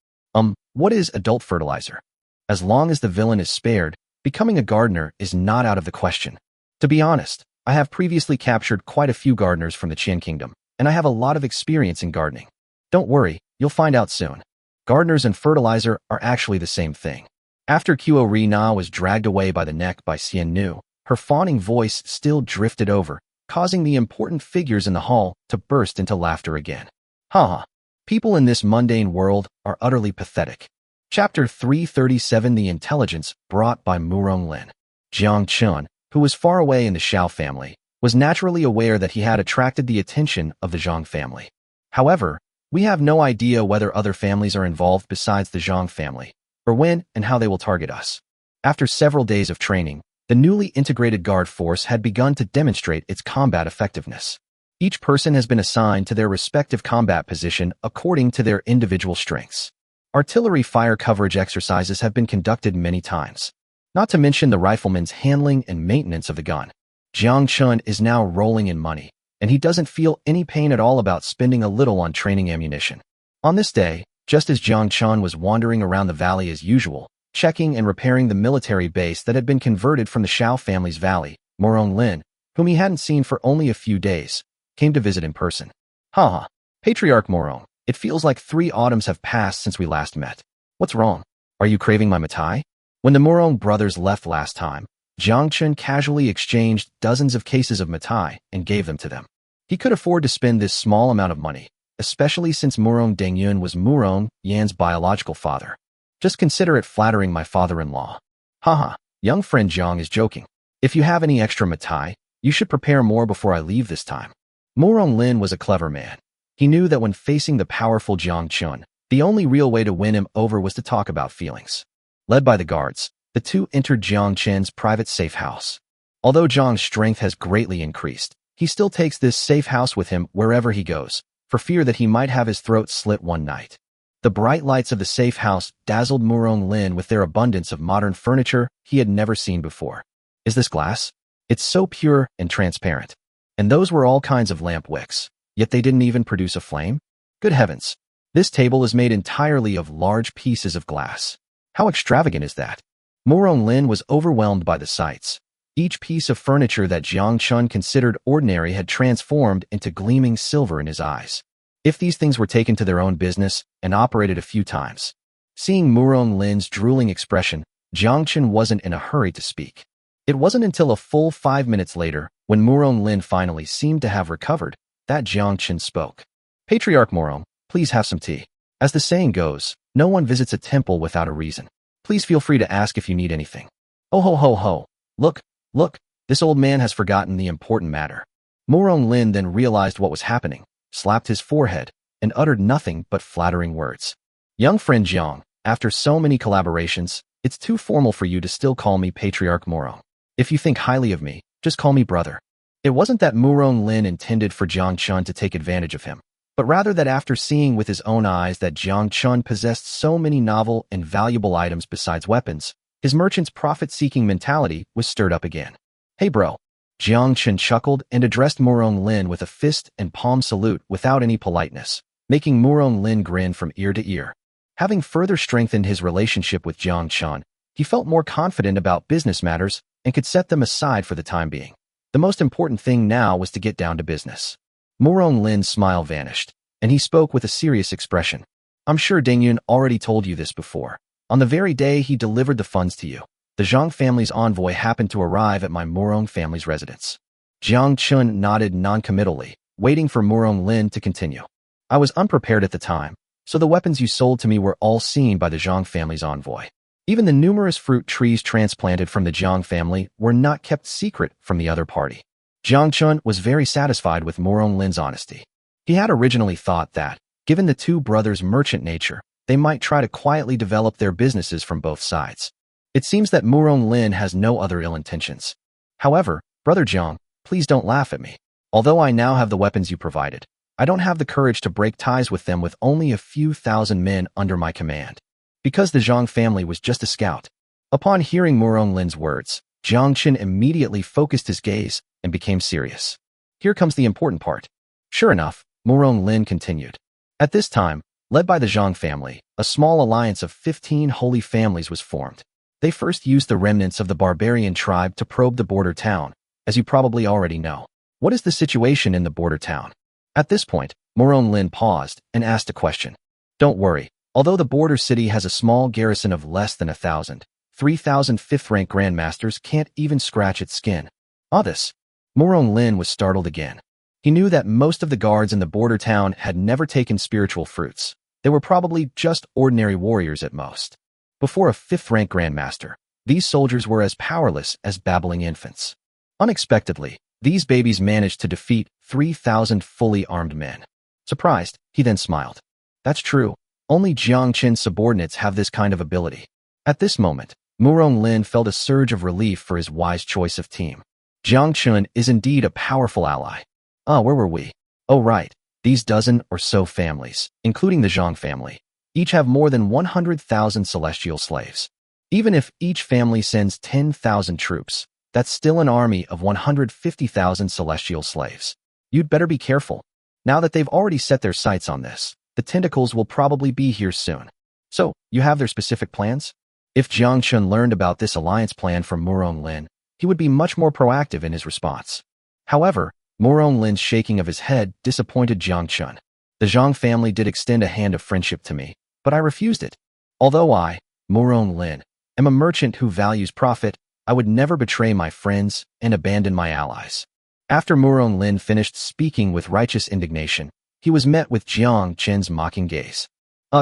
What is adult fertilizer? As long as the villain is spared, becoming a gardener is not out of the question. To be honest, I have previously captured quite a few gardeners from the Qian kingdom, and I have a lot of experience in gardening. Don't worry, you'll find out soon. Gardeners and fertilizer are actually the same thing. After Qo Ri Na was dragged away by the neck by Xian Nu, her fawning voice still drifted over, causing the important figures in the hall to burst into laughter again. Ha! People in this mundane world are utterly pathetic. Chapter 337 The Intelligence Brought by Murong Lin. Jiang Chen, who was far away in the Xiao family, was naturally aware that he had attracted the attention of the Zhang family. However, we have no idea whether other families are involved besides the Zhang family, or when and how they will target us. After several days of training, the newly integrated guard force had begun to demonstrate its combat effectiveness. Each person has been assigned to their respective combat position according to their individual strengths. Artillery fire coverage exercises have been conducted many times. Not to mention the rifleman's handling and maintenance of the gun. Jiang Chen is now rolling in money, and he doesn't feel any pain at all about spending a little on training ammunition. On this day, just as Jiang Chen was wandering around the valley as usual, checking and repairing the military base that had been converted from the Xiao family's valley, Murong Lin, whom he hadn't seen for only a few days, came to visit in person. Haha, Patriarch Murong, it feels like 3 autumns have passed since we last met. What's wrong? Are you craving my mitai? When the Murong brothers left last time, Jiang Chen casually exchanged dozens of cases of mitai and gave them to them. He could afford to spend this small amount of money, especially since Murong Dengyun was Murong Yan's biological father. Just consider it flattering my father-in-law. Haha, young friend Jiang is joking. If you have any extra mitai, you should prepare more before I leave this time. Murong Lin was a clever man. He knew that when facing the powerful Jiang Chen, the only real way to win him over was to talk about feelings. Led by the guards, the two entered Jiang Chen's private safe house. Although Jiang's strength has greatly increased, he still takes this safe house with him wherever he goes, for fear that he might have his throat slit one night. The bright lights of the safe house dazzled Murong Lin with their abundance of modern furniture he had never seen before. Is this glass? It's so pure and transparent. And those were all kinds of lamp wicks, yet they didn't even produce a flame? Good heavens! This table is made entirely of large pieces of glass. How extravagant is that? Murong Lin was overwhelmed by the sights. Each piece of furniture that Jiang Chen considered ordinary had transformed into gleaming silver in his eyes. If these things were taken to their own business and operated a few times. Seeing Murong Lin's drooling expression, Jiang Chen wasn't in a hurry to speak. It wasn't until a full 5 minutes later, when Murong Lin finally seemed to have recovered, that Jiang Chen spoke. Patriarch Murong, please have some tea. As the saying goes, no one visits a temple without a reason. Please feel free to ask if you need anything. Oh ho ho ho. Look, this old man has forgotten the important matter. Murong Lin then realized what was happening, slapped his forehead, and uttered nothing but flattering words. Young friend Jiang, after so many collaborations, it's too formal for you to still call me Patriarch Murong. If you think highly of me, just call me brother. It wasn't that Murong Lin intended for Jiang Chen to take advantage of him, but rather that after seeing with his own eyes that Jiang Chen possessed so many novel and valuable items besides weapons, his merchant's profit-seeking mentality was stirred up again. Hey bro. Jiang Chen chuckled and addressed Murong Lin with a fist and palm salute without any politeness, making Murong Lin grin from ear to ear. Having further strengthened his relationship with Jiang Chen, he felt more confident about business matters and could set them aside for the time being. The most important thing now was to get down to business. Murong Lin's smile vanished, and he spoke with a serious expression. I'm sure Dengyun already told you this before. On the very day he delivered the funds to you, the Zhang family's envoy happened to arrive at my Murong family's residence. Jiang Chen nodded non-committally, waiting for Murong Lin to continue. I was unprepared at the time, so the weapons you sold to me were all seen by the Zhang family's envoy. Even the numerous fruit trees transplanted from the Jiang family were not kept secret from the other party. Jiang Chen was very satisfied with Murong Lin's honesty. He had originally thought that, given the two brothers' merchant nature, they might try to quietly develop their businesses from both sides. It seems that Murong Lin has no other ill intentions. However, Brother Jiang, please don't laugh at me. Although I now have the weapons you provided, I don't have the courage to break ties with them with only a few thousand men under my command. Because the Zhang family was just a scout. Upon hearing Murong Lin's words, Jiang Chen immediately focused his gaze and became serious. Here comes the important part. Sure enough, Murong Lin continued. At this time, led by the Zhang family, a small alliance of 15 holy families was formed. They first used the remnants of the barbarian tribe to probe the border town, as you probably already know. What is the situation in the border town? At this point, Murong Lin paused and asked a question. Don't worry, although the border city has a small garrison of less than 1,000, 3,000 fifth-rank grandmasters can't even scratch its skin. This. Murong Lin was startled again. He knew that most of the guards in the border town had never taken spiritual fruits. They were probably just ordinary warriors at most. Before a fifth-rank grandmaster, these soldiers were as powerless as babbling infants. Unexpectedly, these babies managed to defeat 3,000 fully armed men. Surprised, he then smiled. That's true. Only Jiang Chen's subordinates have this kind of ability. At this moment, Murong Lin felt a surge of relief for his wise choice of team. Jiang Chen is indeed a powerful ally. Where were we? Oh right, these dozen or so families, including the Zhang family, each have more than 100,000 celestial slaves. Even if each family sends 10,000 troops, that's still an army of 150,000 celestial slaves. You'd better be careful. Now that they've already set their sights on this, the tentacles will probably be here soon. So, you have their specific plans? If Jiang Chen learned about this alliance plan from Murong Lin, he would be much more proactive in his response. However, Murong Lin's shaking of his head disappointed Jiang Chen. The Jiang family did extend a hand of friendship to me, but I refused it. Although I, Murong Lin, am a merchant who values profit, I would never betray my friends and abandon my allies. After Murong Lin finished speaking with righteous indignation, he was met with Jiang Chen's mocking gaze.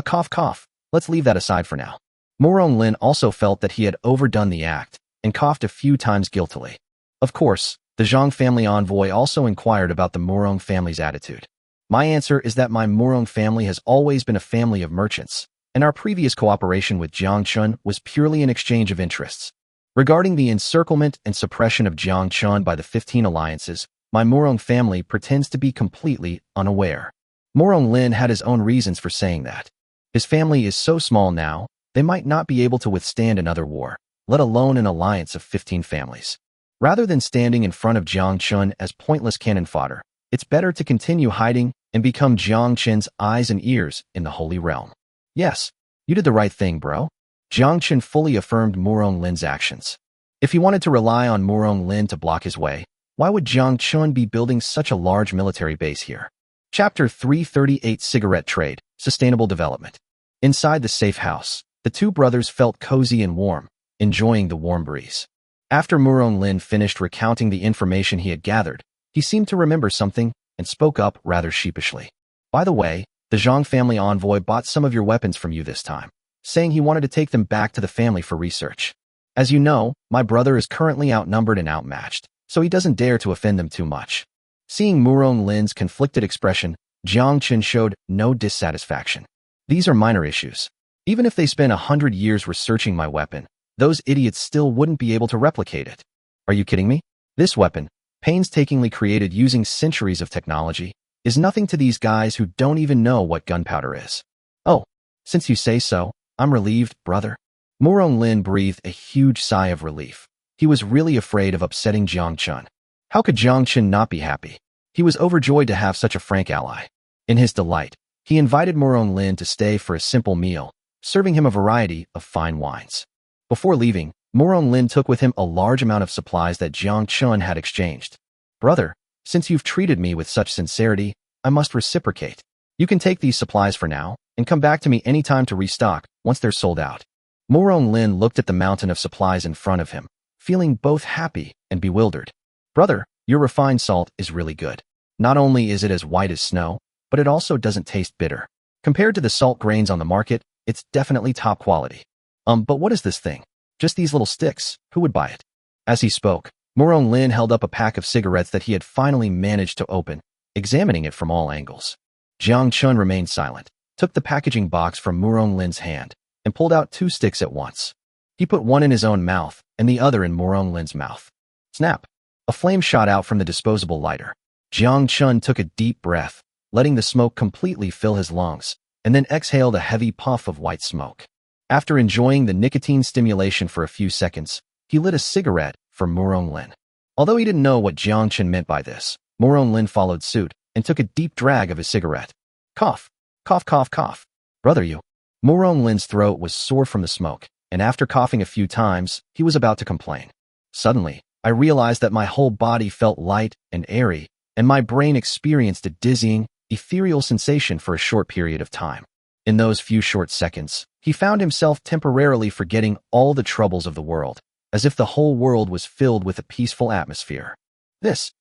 Cough cough, let's leave that aside for now. Murong Lin also felt that he had overdone the act and coughed a few times guiltily. Of course, the Jiang family envoy also inquired about the Murong family's attitude. My answer is that my Murong family has always been a family of merchants, and our previous cooperation with Jiang Chen was purely an exchange of interests. Regarding the encirclement and suppression of Jiang Chen by the 15 alliances, my Murong family pretends to be completely unaware. Murong Lin had his own reasons for saying that. His family is so small now, they might not be able to withstand another war, let alone an alliance of 15 families. Rather than standing in front of Jiang Chen as pointless cannon fodder, it's better to continue hiding and become Jiang Chen's eyes and ears in the Holy Realm. Yes, you did the right thing, bro. Jiang Chen fully affirmed Murong Lin's actions. If he wanted to rely on Murong Lin to block his way, why would Jiang Chen be building such a large military base here? Chapter 338 Cigarette Trade, Sustainable Development. Inside the safe house, the two brothers felt cozy and warm, enjoying the warm breeze. After Murong Lin finished recounting the information he had gathered, he seemed to remember something and spoke up rather sheepishly. By the way, the Zhang family envoy bought some of your weapons from you this time, saying he wanted to take them back to the family for research. As you know, my brother is currently outnumbered and outmatched, so he doesn't dare to offend them too much. Seeing Murong Lin's conflicted expression, Jiang Chen showed no dissatisfaction. These are minor issues. Even if they spent 100 years researching my weapon, those idiots still wouldn't be able to replicate it. Are you kidding me? This weapon, painstakingly created using centuries of technology, is nothing to these guys who don't even know what gunpowder is. Oh, since you say so, I'm relieved, brother. Murong Lin breathed a huge sigh of relief. He was really afraid of upsetting Jiang Chen. How could Jiang Chen not be happy? He was overjoyed to have such a frank ally. In his delight, he invited Murong Lin to stay for a simple meal, serving him a variety of fine wines. Before leaving, Murong Lin took with him a large amount of supplies that Jiang Chen had exchanged. Brother, since you've treated me with such sincerity, I must reciprocate. You can take these supplies for now, and come back to me anytime to restock once they're sold out. Murong Lin looked at the mountain of supplies in front of him, feeling both happy and bewildered. Brother, your refined salt is really good. Not only is it as white as snow, but it also doesn't taste bitter. Compared to the salt grains on the market, it's definitely top quality. But what is this thing? Just these little sticks. Who would buy it? As he spoke, Murong Lin held up a pack of cigarettes that he had finally managed to open, examining it from all angles. Jiang Chen remained silent, took the packaging box from Murong Lin's hand, and pulled out 2 sticks at once. He put one in his own mouth and the other in Murong Lin's mouth. Snap! A flame shot out from the disposable lighter. Jiang Chen took a deep breath, letting the smoke completely fill his lungs, and then exhaled a heavy puff of white smoke. After enjoying the nicotine stimulation for a few seconds, he lit a cigarette for Murong Lin. Although he didn't know what Jiang Chen meant by this, Murong Lin followed suit and took a deep drag of his cigarette. Cough, cough, cough, cough. Brother, you. Murong Lin's throat was sore from the smoke, and after coughing a few times, he was about to complain. Suddenly, I realized that my whole body felt light and airy, and my brain experienced a dizzying, ethereal sensation for a short period of time. In those few short seconds, he found himself temporarily forgetting all the troubles of the world, as if the whole world was filled with a peaceful atmosphere. This.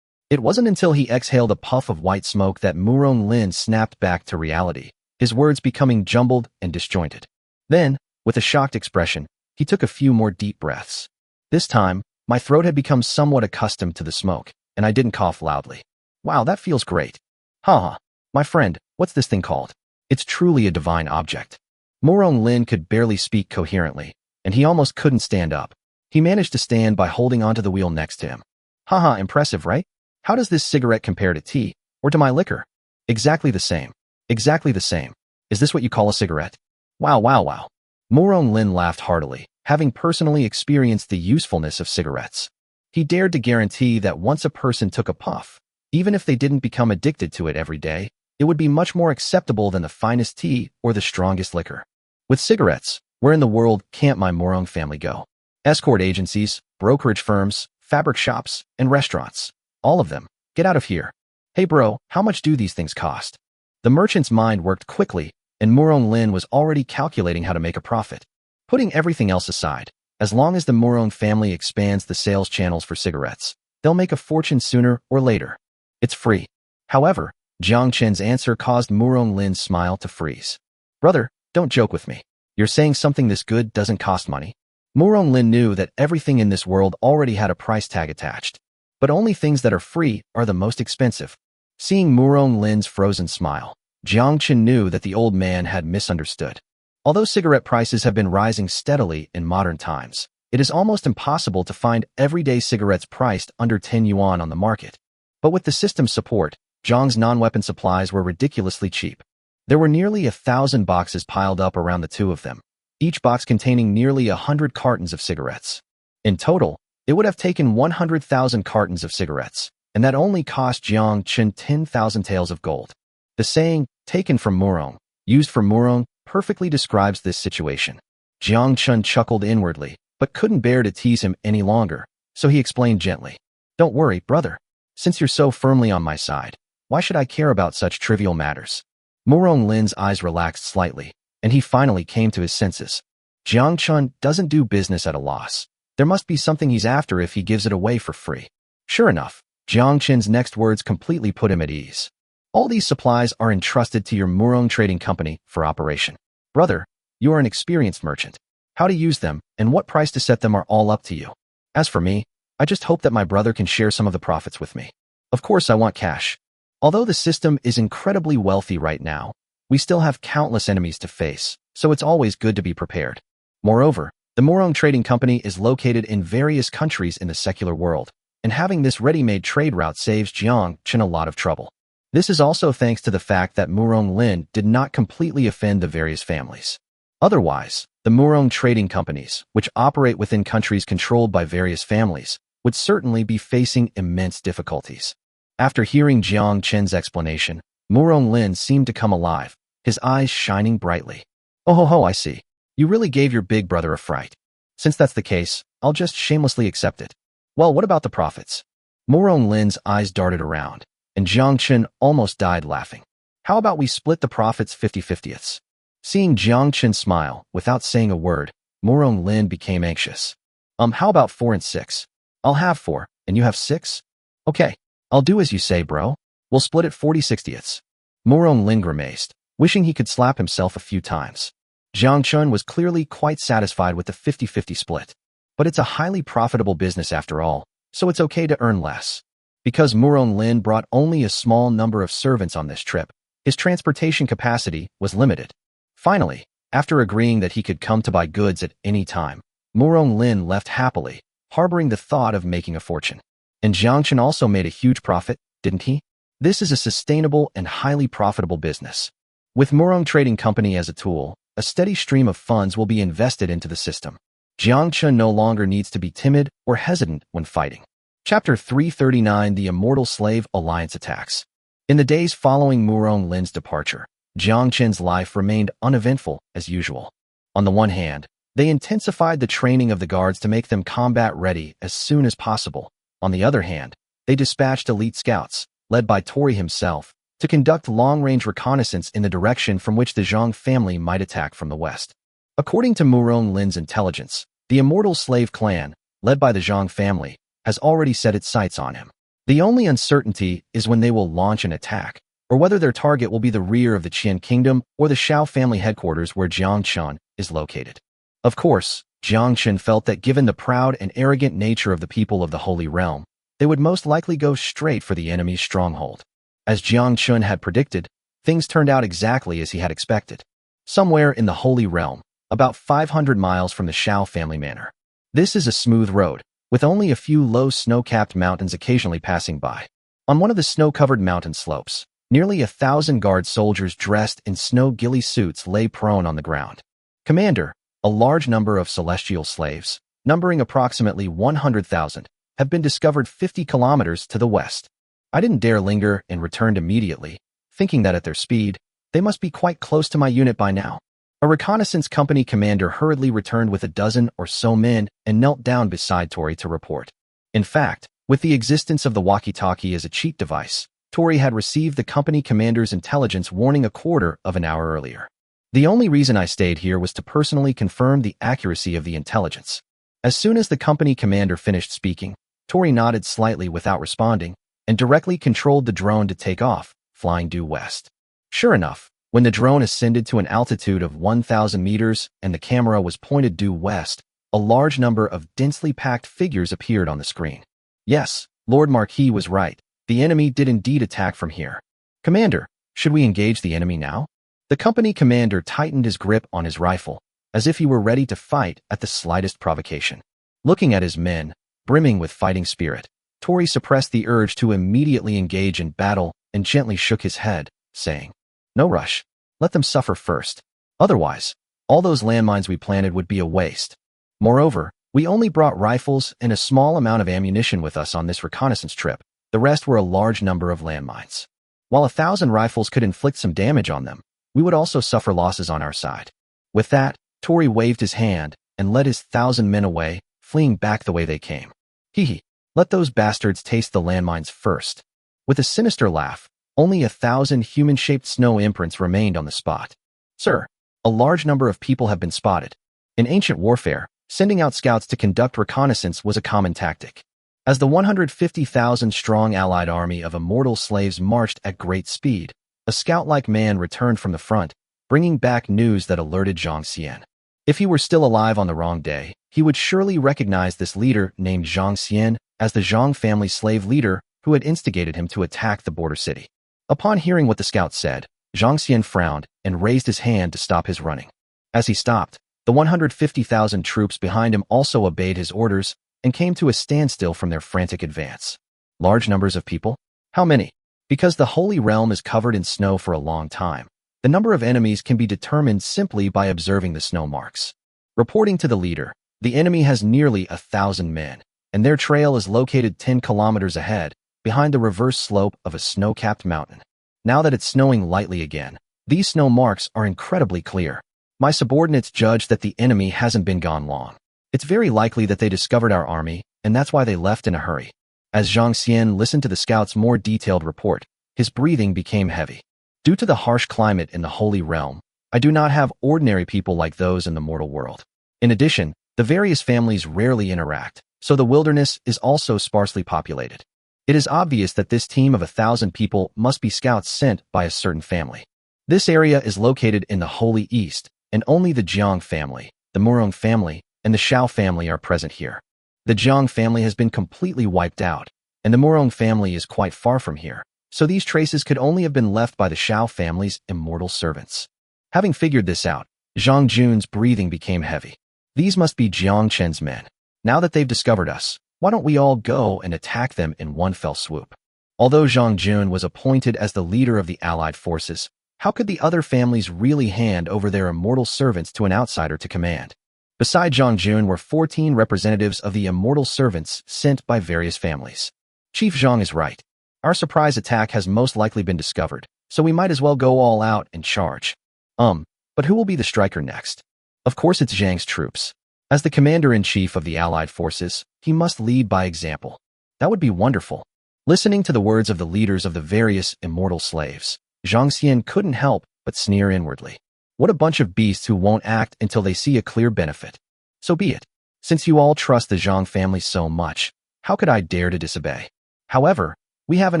It wasn't until he exhaled a puff of white smoke that Murong Lin snapped back to reality, his words becoming jumbled and disjointed. Then, with a shocked expression, he took a few more deep breaths. This time, my throat had become somewhat accustomed to the smoke, and I didn't cough loudly. Wow, that feels great. Haha, my friend, what's this thing called? It's truly a divine object. Murong Lin could barely speak coherently, and he almost couldn't stand up. He managed to stand by holding onto the wheel next to him. Haha, impressive, right? How does this cigarette compare to tea, or to my liquor? Exactly the same. Exactly the same. Is this what you call a cigarette? Wow, wow, wow. Murong Lin laughed heartily, having personally experienced the usefulness of cigarettes. He dared to guarantee that once a person took a puff, even if they didn't become addicted to it every day, it would be much more acceptable than the finest tea or the strongest liquor. With cigarettes, where in the world can't my Murong family go? Escort agencies, brokerage firms, fabric shops, and restaurants. All of them. Get out of here. Hey bro, how much do these things cost? The merchant's mind worked quickly, and Murong Lin was already calculating how to make a profit. Putting everything else aside, as long as the Murong family expands the sales channels for cigarettes, they'll make a fortune sooner or later. It's free. However, Jiang Chen's answer caused Murong Lin's smile to freeze. Brother, don't joke with me. You're saying something this good doesn't cost money? Murong Lin knew that everything in this world already had a price tag attached, but only things that are free are the most expensive. Seeing Murong Lin's frozen smile, Jiang Chen knew that the old man had misunderstood. Although cigarette prices have been rising steadily in modern times, it is almost impossible to find everyday cigarettes priced under 10 yuan on the market. But with the system's support, Jiang's non-weapon supplies were ridiculously cheap. There were nearly 1,000 boxes piled up around the two of them, each box containing nearly 100 cartons of cigarettes. In total, it would have taken 100,000 cartons of cigarettes, and that only cost Jiang Chen 10,000 taels of gold. The saying, taken from Murong, used for Murong, perfectly describes this situation. Jiang Chen chuckled inwardly, but couldn't bear to tease him any longer, so he explained gently. Don't worry, brother. Since you're so firmly on my side, why should I care about such trivial matters? Murong Lin's eyes relaxed slightly, and he finally came to his senses. Jiang Chen doesn't do business at a loss. There must be something he's after if he gives it away for free. Sure enough, Jiang Chen's next words completely put him at ease. All these supplies are entrusted to your Murong trading company for operation. Brother, you are an experienced merchant. How to use them and what price to set them are all up to you. As for me, I just hope that my brother can share some of the profits with me. Of course I want cash. Although the system is incredibly wealthy right now, we still have countless enemies to face, so it's always good to be prepared. Moreover, the Murong Trading Company is located in various countries in the secular world, and having this ready-made trade route saves Jiang Chen a lot of trouble. This is also thanks to the fact that Murong Lin did not completely offend the various families. Otherwise, the Murong trading companies, which operate within countries controlled by various families, would certainly be facing immense difficulties. After hearing Jiang Chen's explanation, Murong Lin seemed to come alive, his eyes shining brightly. Oh ho ho, I see. You really gave your big brother a fright. Since that's the case, I'll just shamelessly accept it. Well, what about the profits? Murong Lin's eyes darted around, and Jiang Chen almost died laughing. How about we split the profits 50/50ths? Seeing Jiang Chen smile, without saying a word, Murong Lin became anxious. How about 4 and 6? I'll have 4, and you have 6? Okay, I'll do as you say, bro. We'll split it 40/60ths. Murong Lin grimaced, wishing he could slap himself a few times. Jiang Chen was clearly quite satisfied with the 50/50 split. But it's a highly profitable business after all, so it's okay to earn less. Because Murong Lin brought only a small number of servants on this trip, his transportation capacity was limited. Finally, after agreeing that he could come to buy goods at any time, Murong Lin left happily, harboring the thought of making a fortune. And Jiang Chen also made a huge profit, didn't he? This is a sustainable and highly profitable business. With Murong Trading Company as a tool, a steady stream of funds will be invested into the system. Jiang Chen no longer needs to be timid or hesitant when fighting. Chapter 339: The Immortal Slave Alliance Attacks. In the days following Murong Lin's departure, Jiang Chen's life remained uneventful as usual. On the one hand, they intensified the training of the guards to make them combat-ready as soon as possible. On the other hand, they dispatched elite scouts, led by Tori himself, to conduct long-range reconnaissance in the direction from which the Zhang family might attack from the west. According to Murong Lin's intelligence, the Immortal Slave Clan, led by the Zhang family, has already set its sights on him. The only uncertainty is when they will launch an attack, or whether their target will be the rear of the Qian Kingdom or the Xiao family headquarters where Jiang Chen is located. Of course, Jiang Chen felt that given the proud and arrogant nature of the people of the Holy Realm, they would most likely go straight for the enemy's stronghold. As Jiang Chen had predicted, things turned out exactly as he had expected. Somewhere in the Holy Realm, about 500 miles from the Xiao family manor. This is a smooth road, with only a few low snow-capped mountains occasionally passing by. On one of the snow-covered mountain slopes, nearly 1,000 guard soldiers dressed in snow-ghillie suits lay prone on the ground. Commander, a large number of celestial slaves, numbering approximately 100,000, have been discovered 50 kilometers to the west. I didn't dare linger and returned immediately, thinking that at their speed, they must be quite close to my unit by now. A reconnaissance company commander hurriedly returned with a dozen or so men and knelt down beside Tori to report. In fact, With the existence of the walkie-talkie as a cheat device, Tori had received the company commander's intelligence warning a quarter of an hour earlier. The only reason I stayed here was to personally confirm the accuracy of the intelligence. As soon as the company commander finished speaking, Tori nodded slightly without responding and directly controlled the drone to take off, flying due west. Sure enough, when the drone ascended to an altitude of 1,000 meters and the camera was pointed due west, a large number of densely packed figures appeared on the screen. Yes, Lord Marquis was right. The enemy did indeed attack from here. Commander, should we engage the enemy now? The company commander tightened his grip on his rifle, as if he were ready to fight at the slightest provocation. Looking at his men, brimming with fighting spirit, Tori suppressed the urge to immediately engage in battle and gently shook his head, saying, "No rush. Let them suffer first. Otherwise, all those landmines we planted would be a waste. Moreover, we only brought rifles and a small amount of ammunition with us on this reconnaissance trip. The rest were a large number of landmines. While 1,000 rifles could inflict some damage on them, we would also suffer losses on our side." With that, Tori waved his hand and led his 1,000 men away, fleeing back the way they came. Hee, let those bastards taste the landmines first. With a sinister laugh, only 1,000 human-shaped snow imprints remained on the spot. Sir, a large number of people have been spotted. In ancient warfare, sending out scouts to conduct reconnaissance was a common tactic. As the 150,000-strong allied army of immortal slaves marched at great speed, a scout-like man returned from the front, bringing back news that alerted Jiang Chen. If he were still alive on the wrong day, he would surely recognize this leader named Jiang Chen as the Jiang family slave leader who had instigated him to attack the border city. Upon hearing what the scout said, Jiang Chen frowned and raised his hand to stop his running. As he stopped, the 150,000 troops behind him also obeyed his orders and came to a standstill from their frantic advance. Large numbers of people? How many? Because the Holy Realm is covered in snow for a long time, the number of enemies can be determined simply by observing the snow marks. Reporting to the leader, the enemy has nearly 1,000 men, and their trail is located 10 kilometers ahead, behind the reverse slope of a snow-capped mountain. Now that it's snowing lightly again, these snow marks are incredibly clear. My subordinates judge that the enemy hasn't been gone long. It's very likely that they discovered our army, and that's why they left in a hurry. As Jiang Chen listened to the scout's more detailed report, his breathing became heavy. Due to the harsh climate in the Holy Realm, I do not have ordinary people like those in the mortal world. In addition, the various families rarely interact, so the wilderness is also sparsely populated. It is obvious that this team of 1,000 people must be scouts sent by a certain family. This area is located in the Holy East, and only the Jiang family, the Murong family, and the Xiao family are present here. The Jiang family has been completely wiped out, and the Murong family is quite far from here, so these traces could only have been left by the Xiao family's immortal servants. Having figured this out, Zhang Jun's breathing became heavy. These must be Jiang Chen's men. Now that they've discovered us, why don't we all go and attack them in one fell swoop? Although Zhang Jun was appointed as the leader of the allied forces, how could the other families really hand over their immortal servants to an outsider to command? Beside Zhang Jun were 14 representatives of the immortal servants sent by various families. Chief Zhang is right. Our surprise attack has most likely been discovered, so we might as well go all out and charge. But who will be the striker next? Of course it's Zhang's troops. As the commander-in-chief of the allied forces, he must lead by example. That would be wonderful. Listening to the words of the leaders of the various immortal slaves, Jiang Xian couldn't help but sneer inwardly. What a bunch of beasts who won't act until they see a clear benefit. So be it. Since you all trust the Jiang family so much, how could I dare to disobey? However, we have an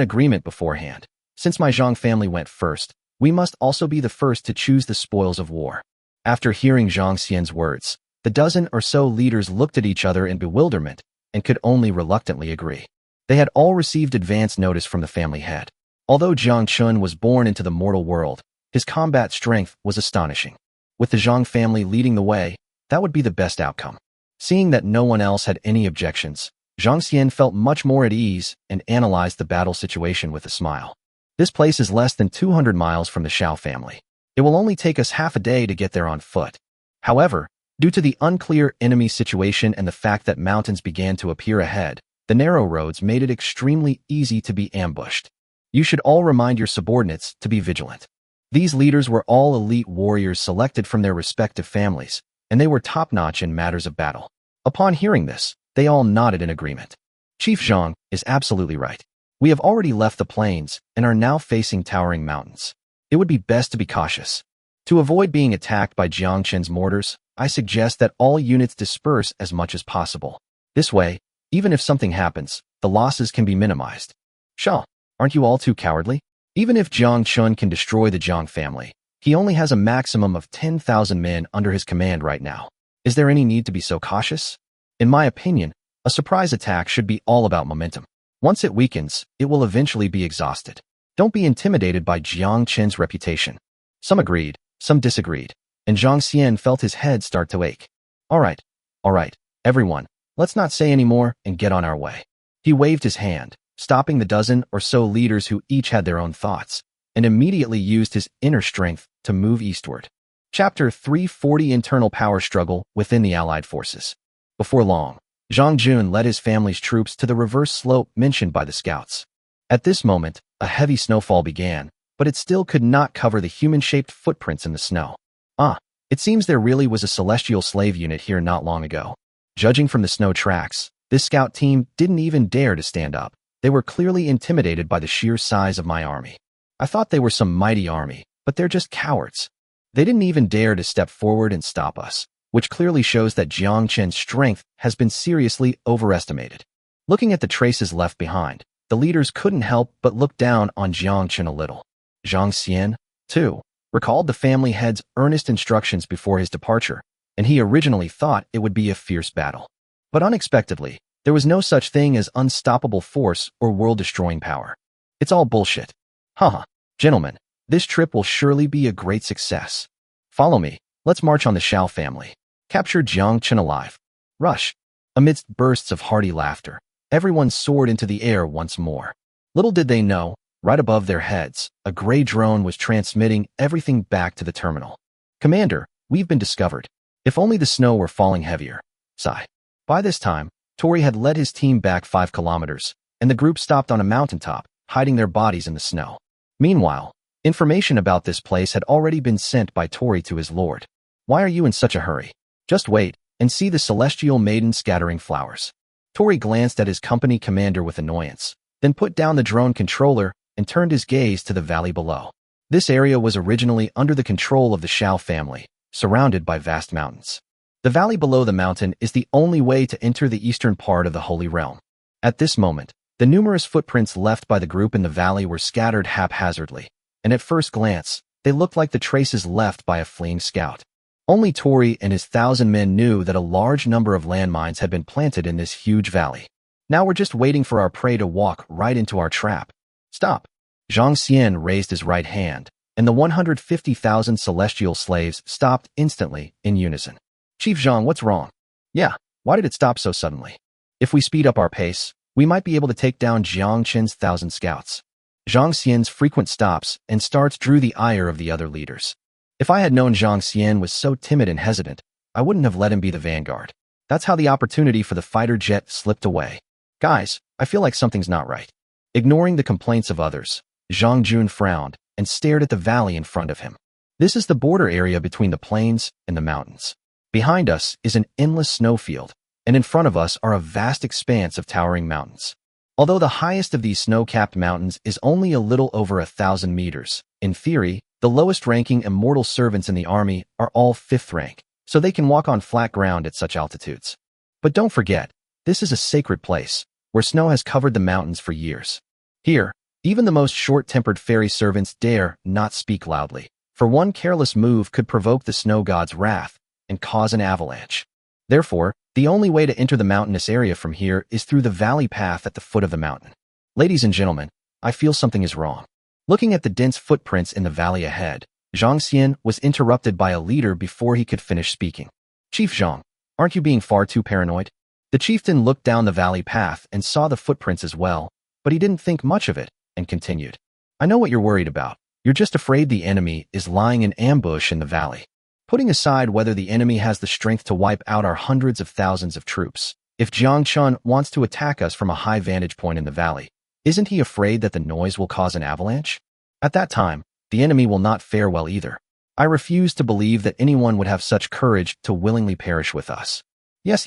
agreement beforehand. Since my Jiang family went first, we must also be the first to choose the spoils of war. After hearing Jiang Xian's words, the dozen or so leaders looked at each other in bewilderment and could only reluctantly agree. They had all received advance notice from the family head. Although Jiang Chen was born into the mortal world, his combat strength was astonishing. With the Jiang family leading the way, that would be the best outcome. Seeing that no one else had any objections, Jiang Xian felt much more at ease and analyzed the battle situation with a smile. This place is less than 200 miles from the Xiao family. It will only take us half a day to get there on foot. However, due to the unclear enemy situation and the fact that mountains began to appear ahead, the narrow roads made it extremely easy to be ambushed. You should all remind your subordinates to be vigilant. These leaders were all elite warriors selected from their respective families, and they were top-notch in matters of battle. Upon hearing this, they all nodded in agreement. Chief Jiang is absolutely right. We have already left the plains and are now facing towering mountains. It would be best to be cautious. To avoid being attacked by Jiang Chen's mortars, I suggest that all units disperse as much as possible. This way, even if something happens, the losses can be minimized. Xiao, aren't you all too cowardly? Even if Jiang Chen can destroy the Jiang family, he only has a maximum of 10,000 men under his command right now. Is there any need to be so cautious? In my opinion, a surprise attack should be all about momentum. Once it weakens, it will eventually be exhausted. Don't be intimidated by Jiang Chen's reputation. Some agreed, some disagreed, and Jiang Xian felt his head start to ache. All right, everyone, let's not say any more and get on our way. He waved his hand, stopping the dozen or so leaders who each had their own thoughts, and immediately used his inner strength to move eastward. Chapter 340 Internal Power Struggle Within the Allied Forces. Before long, Zhang Jun led his family's troops to the reverse slope mentioned by the scouts. At this moment, a heavy snowfall began, but it still could not cover the human-shaped footprints in the snow. It seems there really was a celestial slave unit here not long ago. Judging from the snow tracks, this scout team didn't even dare to stand up. They were clearly intimidated by the sheer size of my army. I thought they were some mighty army, but they're just cowards. They didn't even dare to step forward and stop us, which clearly shows that Jiang Chen's strength has been seriously overestimated. Looking at the traces left behind, the leaders couldn't help but look down on Jiang Chen a little. Jiang Xian, too, recalled the family head's earnest instructions before his departure, and he originally thought it would be a fierce battle. But unexpectedly, there was no such thing as unstoppable force or world-destroying power. It's all bullshit. Haha, gentlemen, this trip will surely be a great success. Follow me, let's march on the Xiao family. Capture Jiang Chen alive. Rush. Amidst bursts of hearty laughter, everyone soared into the air once more. Little did they know, right above their heads, a gray drone was transmitting everything back to the terminal. Commander, we've been discovered. If only the snow were falling heavier. Sigh. By this time, Tori had led his team back 5 kilometers, and the group stopped on a mountaintop, hiding their bodies in the snow. Meanwhile, information about this place had already been sent by Tori to his lord. Why are you in such a hurry? Just wait and see the celestial maiden scattering flowers. Tori glanced at his company commander with annoyance, then put down the drone controller and turned his gaze to the valley below. This area was originally under the control of the Xiao family, surrounded by vast mountains. The valley below the mountain is the only way to enter the eastern part of the Holy Realm. At this moment, the numerous footprints left by the group in the valley were scattered haphazardly, and at first glance, they looked like the traces left by a fleeing scout. Only Tori and his 1,000 men knew that a large number of landmines had been planted in this huge valley. Now we're just waiting for our prey to walk right into our trap. Stop. Jiang Xian raised his right hand, and the 150,000 celestial slaves stopped instantly in unison. Chief Jiang, what's wrong? Yeah, why did it stop so suddenly? If we speed up our pace, we might be able to take down Jiang Chen's 1,000 scouts. Jiang Xian's frequent stops and starts drew the ire of the other leaders. If I had known Jiang Xian was so timid and hesitant, I wouldn't have let him be the vanguard. That's how the opportunity for the fighter jet slipped away. Guys, I feel like something's not right. Ignoring the complaints of others, Zhang Jun frowned and stared at the valley in front of him. This is the border area between the plains and the mountains. Behind us is an endless snowfield, and in front of us are a vast expanse of towering mountains. Although the highest of these snow-capped mountains is only a little over 1,000 meters, in theory, the lowest-ranking immortal servants in the army are all 5th rank, so they can walk on flat ground at such altitudes. But don't forget, this is a sacred place, where snow has covered the mountains for years. Here, even the most short-tempered fairy servants dare not speak loudly, for one careless move could provoke the snow god's wrath and cause an avalanche. Therefore, the only way to enter the mountainous area from here is through the valley path at the foot of the mountain. Ladies and gentlemen, I feel something is wrong. Looking at the dense footprints in the valley ahead, Jiang Xian was interrupted by a leader before he could finish speaking. Chief Jiang, aren't you being far too paranoid? The chieftain looked down the valley path and saw the footprints as well, but he didn't think much of it and continued. I know what you're worried about. You're just afraid the enemy is lying in ambush in the valley. Putting aside whether the enemy has the strength to wipe out our hundreds of thousands of troops, if Jiang Chen wants to attack us from a high vantage point in the valley, isn't he afraid that the noise will cause an avalanche? At that time, the enemy will not fare well either. I refuse to believe that anyone would have such courage to willingly perish with us. Yes,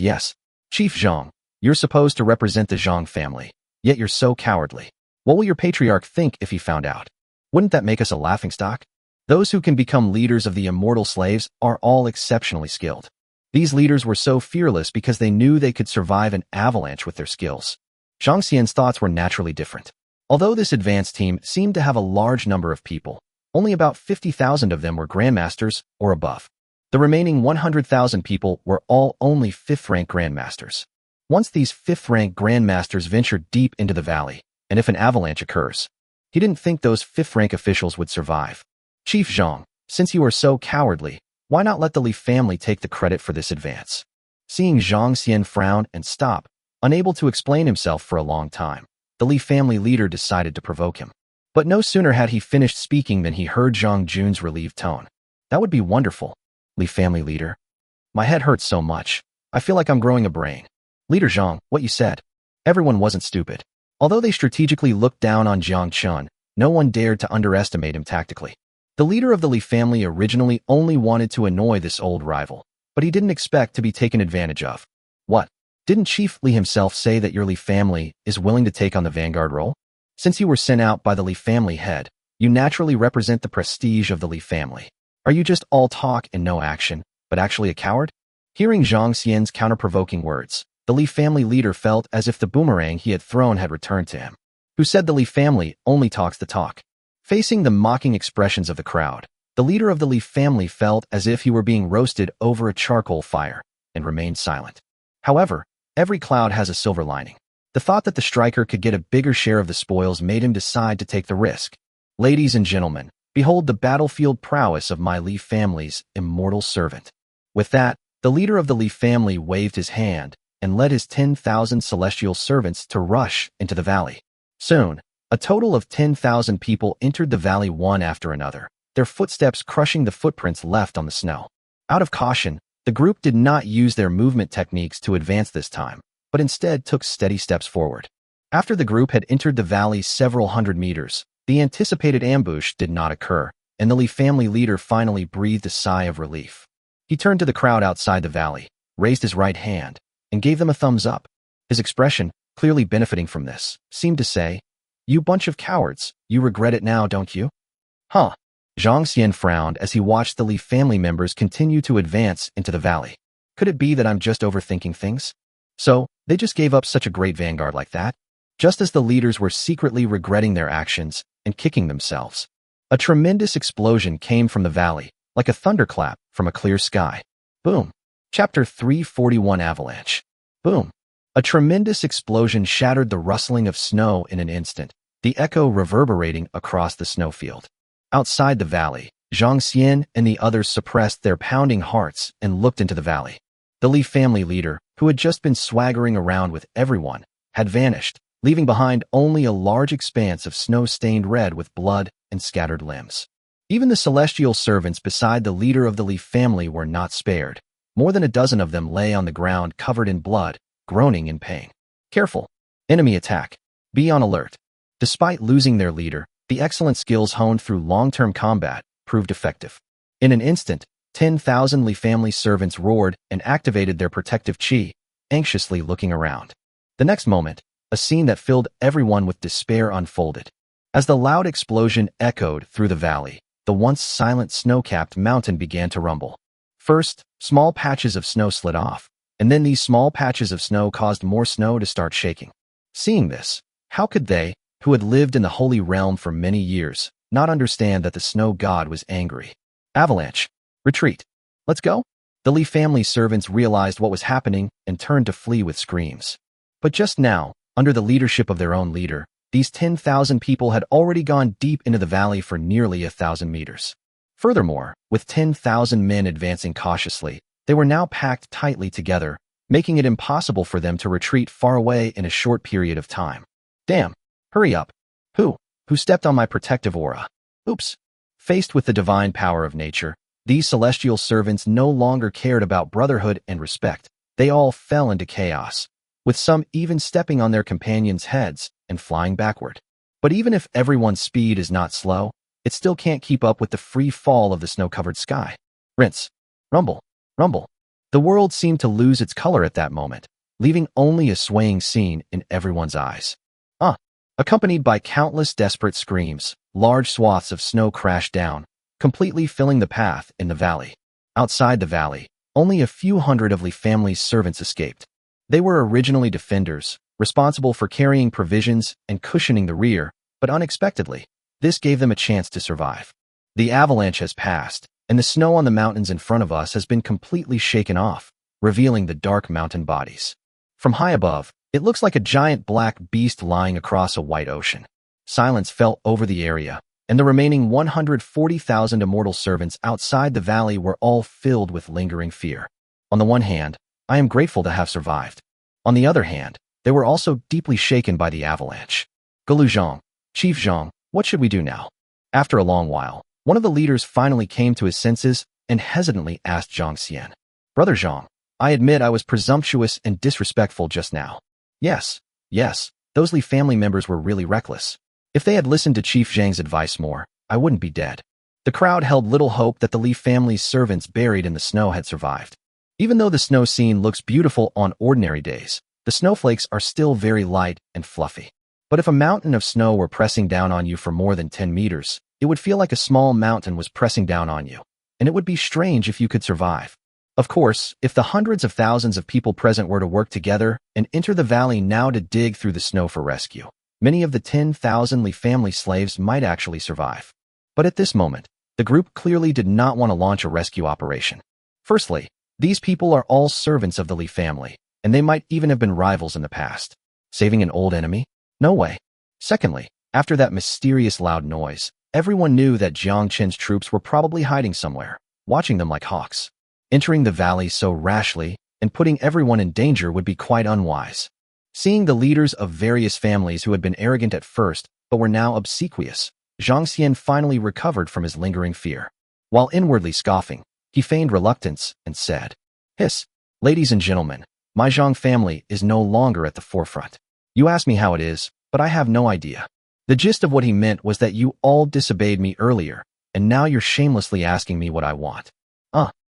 Chief Jiang, You're supposed to represent the Jiang family, yet you're so cowardly. What will your patriarch think if he found out? Wouldn't that make us a laughingstock? Those who can become leaders of the immortal slaves are all exceptionally skilled. These leaders were so fearless because they knew they could survive an avalanche with their skills. Jiang Xian's thoughts were naturally different. Although this advanced team seemed to have a large number of people, only about 50,000 of them were grandmasters or above. The remaining 100,000 people were all only 5th-rank grandmasters. Once these 5th-rank grandmasters ventured deep into the valley, and if an avalanche occurs, he didn't think those 5th-rank officials would survive. Chief Jiang, since you are so cowardly, why not let the Li family take the credit for this advance? Seeing Jiang Xian frown and stop, unable to explain himself for a long time, the Li family leader decided to provoke him. But no sooner had he finished speaking than he heard Jiang Jun's relieved tone. That would be wonderful, Li family leader. My head hurts so much. I feel like I'm growing a brain. Leader Jiang, what you said. Everyone wasn't stupid. Although they strategically looked down on Jiang Chen, no one dared to underestimate him tactically. The leader of the Li family originally only wanted to annoy this old rival, but he didn't expect to be taken advantage of. What? Didn't Chief Li himself say that your Li family is willing to take on the vanguard role? Since you were sent out by the Li family head, you naturally represent the prestige of the Li family. Are you just all talk and no action, but actually a coward? Hearing Jiang Xian's counter-provoking words, the Li family leader felt as if the boomerang he had thrown had returned to him. Who said the Li family only talks the talk? Facing the mocking expressions of the crowd, the leader of the Li family felt as if he were being roasted over a charcoal fire and remained silent. However, every cloud has a silver lining. The thought that the striker could get a bigger share of the spoils made him decide to take the risk. Ladies and gentlemen, behold the battlefield prowess of my Li family's immortal servant. With that, the leader of the Li family waved his hand and led his 10,000 celestial servants to rush into the valley. Soon, a total of 10,000 people entered the valley one after another, their footsteps crushing the footprints left on the snow. Out of caution, the group did not use their movement techniques to advance this time, but instead took steady steps forward. After the group had entered the valley several hundred meters, the anticipated ambush did not occur, and the Li family leader finally breathed a sigh of relief. He turned to the crowd outside the valley, raised his right hand, and gave them a thumbs up. His expression, clearly benefiting from this, seemed to say, "You bunch of cowards, you regret it now, don't you?" Huh. Jiang Xian frowned as he watched the Li family members continue to advance into the valley. Could it be that I'm just overthinking things? So, they just gave up such a great vanguard like that? Just as the leaders were secretly regretting their actions and kicking themselves, a tremendous explosion came from the valley, like a thunderclap from a clear sky. Boom. Chapter 341 Avalanche. Boom. A tremendous explosion shattered the rustling of snow in an instant, the echo reverberating across the snowfield. Outside the valley, Jiang Xian and the others suppressed their pounding hearts and looked into the valley. The Li family leader, who had just been swaggering around with everyone, had vanished, leaving behind only a large expanse of snow-stained red with blood and scattered limbs. Even the celestial servants beside the leader of the Li family were not spared. More than a dozen of them lay on the ground covered in blood, groaning in pain. Careful. Enemy attack. Be on alert. Despite losing their leader, the excellent skills honed through long-term combat proved effective. In an instant, 10,000 Li family servants roared and activated their protective chi, anxiously looking around. The next moment, a scene that filled everyone with despair unfolded. As the loud explosion echoed through the valley, the once silent snow-capped mountain began to rumble. First, small patches of snow slid off, and then these small patches of snow caused more snow to start shaking. Seeing this, how could they, who had lived in the Holy Realm for many years, not understand that the snow god was angry? Avalanche. Retreat. Let's go. The Li family servants realized what was happening and turned to flee with screams. But just now, under the leadership of their own leader, these 10,000 people had already gone deep into the valley for nearly 1,000 meters. Furthermore, with 10,000 men advancing cautiously, they were now packed tightly together, making it impossible for them to retreat far away in a short period of time. Damn. Hurry up. Who stepped on my protective aura? Oops. Faced with the divine power of nature, these celestial servants no longer cared about brotherhood and respect. They all fell into chaos, with some even stepping on their companions' heads and flying backward. But even if everyone's speed is not slow, it still can't keep up with the free fall of the snow-covered sky. Rinse. Rumble. Rumble. The world seemed to lose its color at that moment. leaving only a swaying scene in everyone's eyes. Accompanied by countless desperate screams, large swaths of snow crashed down, completely filling the path in the valley. Outside the valley, only a few hundred of Li family's servants escaped. They were originally defenders, responsible for carrying provisions and cushioning the rear, but unexpectedly, this gave them a chance to survive. The avalanche has passed, and the snow on the mountains in front of us has been completely shaken off, revealing the dark mountain bodies. From high above, it looks like a giant black beast lying across a white ocean. Silence fell over the area, and the remaining 140,000 immortal servants outside the valley were all filled with lingering fear. On the one hand, I am grateful to have survived. On the other hand, they were also deeply shaken by the avalanche. Gulu Zhang, Chief Zhang, what should we do now? After a long while, one of the leaders finally came to his senses and hesitantly asked Zhang Xian, Brother Zhang, I admit I was presumptuous and disrespectful just now. Yes, those Li family members were really reckless. If they had listened to Chief Zhang's advice more, I wouldn't be dead. The crowd held little hope that the Li family's servants buried in the snow had survived. Even though the snow scene looks beautiful on ordinary days, the snowflakes are still very light and fluffy. But if a mountain of snow were pressing down on you for more than 10 meters, it would feel like a small mountain was pressing down on you, and it would be strange if you could survive. Of course, if the hundreds of thousands of people present were to work together and enter the valley now to dig through the snow for rescue, many of the 10,000 Li family slaves might actually survive. But at this moment, the group clearly did not want to launch a rescue operation. Firstly, these people are all servants of the Li family, and they might even have been rivals in the past. Saving an old enemy? No way. Secondly, after that mysterious loud noise, everyone knew that Jiang Chen's troops were probably hiding somewhere, watching them like hawks. Entering the valley so rashly and putting everyone in danger would be quite unwise. Seeing the leaders of various families who had been arrogant at first but were now obsequious, Zhang Xian finally recovered from his lingering fear. While inwardly scoffing, he feigned reluctance and said, Hiss, ladies and gentlemen, my Zhang family is no longer at the forefront. You ask me how it is, but I have no idea. The gist of what he meant was that you all disobeyed me earlier, and now you're shamelessly asking me what I want.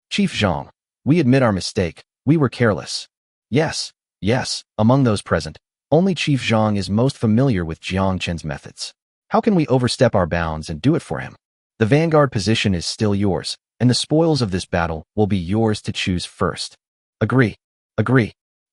Chief Zhang, we admit our mistake. We were careless. Yes, among those present, only Chief Zhang is most familiar with Jiang Chen's methods. How can we overstep our bounds and do it for him? The vanguard position is still yours, and the spoils of this battle will be yours to choose first. Agree.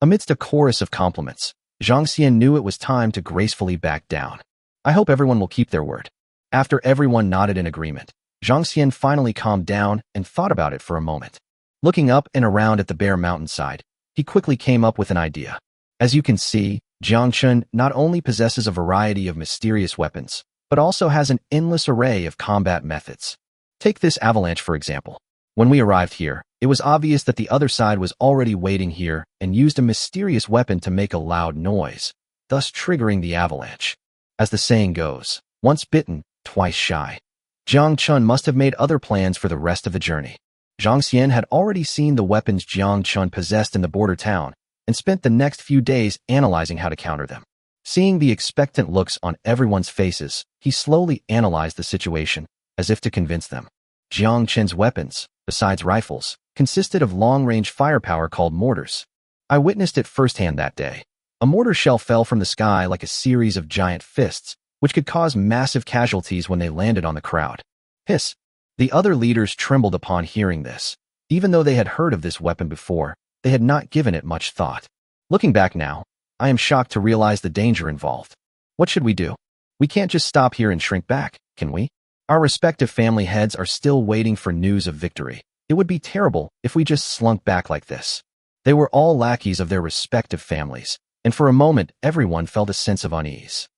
Amidst a chorus of compliments, Zhang Xian knew it was time to gracefully back down. I hope everyone will keep their word. After everyone nodded in agreement, Zhang Xian finally calmed down and thought about it for a moment. Looking up and around at the bare mountainside, he quickly came up with an idea. As you can see, Jiang Chen not only possesses a variety of mysterious weapons, but also has an endless array of combat methods. Take this avalanche for example. When we arrived here, it was obvious that the other side was already waiting here and used a mysterious weapon to make a loud noise, thus triggering the avalanche. As the saying goes, once bitten, twice shy. Jiang Chen must have made other plans for the rest of the journey. Zhang Xian had already seen the weapons Jiang Chen possessed in the border town and spent the next few days analyzing how to counter them. Seeing the expectant looks on everyone's faces, he slowly analyzed the situation, as if to convince them. Jiang Chen's weapons, besides rifles, consisted of long-range firepower called mortars. I witnessed it firsthand that day. A mortar shell fell from the sky like a series of giant fists, which could cause massive casualties when they landed on the crowd. Hiss. The other leaders trembled upon hearing this. Even though they had heard of this weapon before, they had not given it much thought. Looking back now, I am shocked to realize the danger involved. What should we do? We can't just stop here and shrink back, can we? Our respective family heads are still waiting for news of victory. It would be terrible if we just slunk back like this. They were all lackeys of their respective families, and for a moment everyone felt a sense of unease.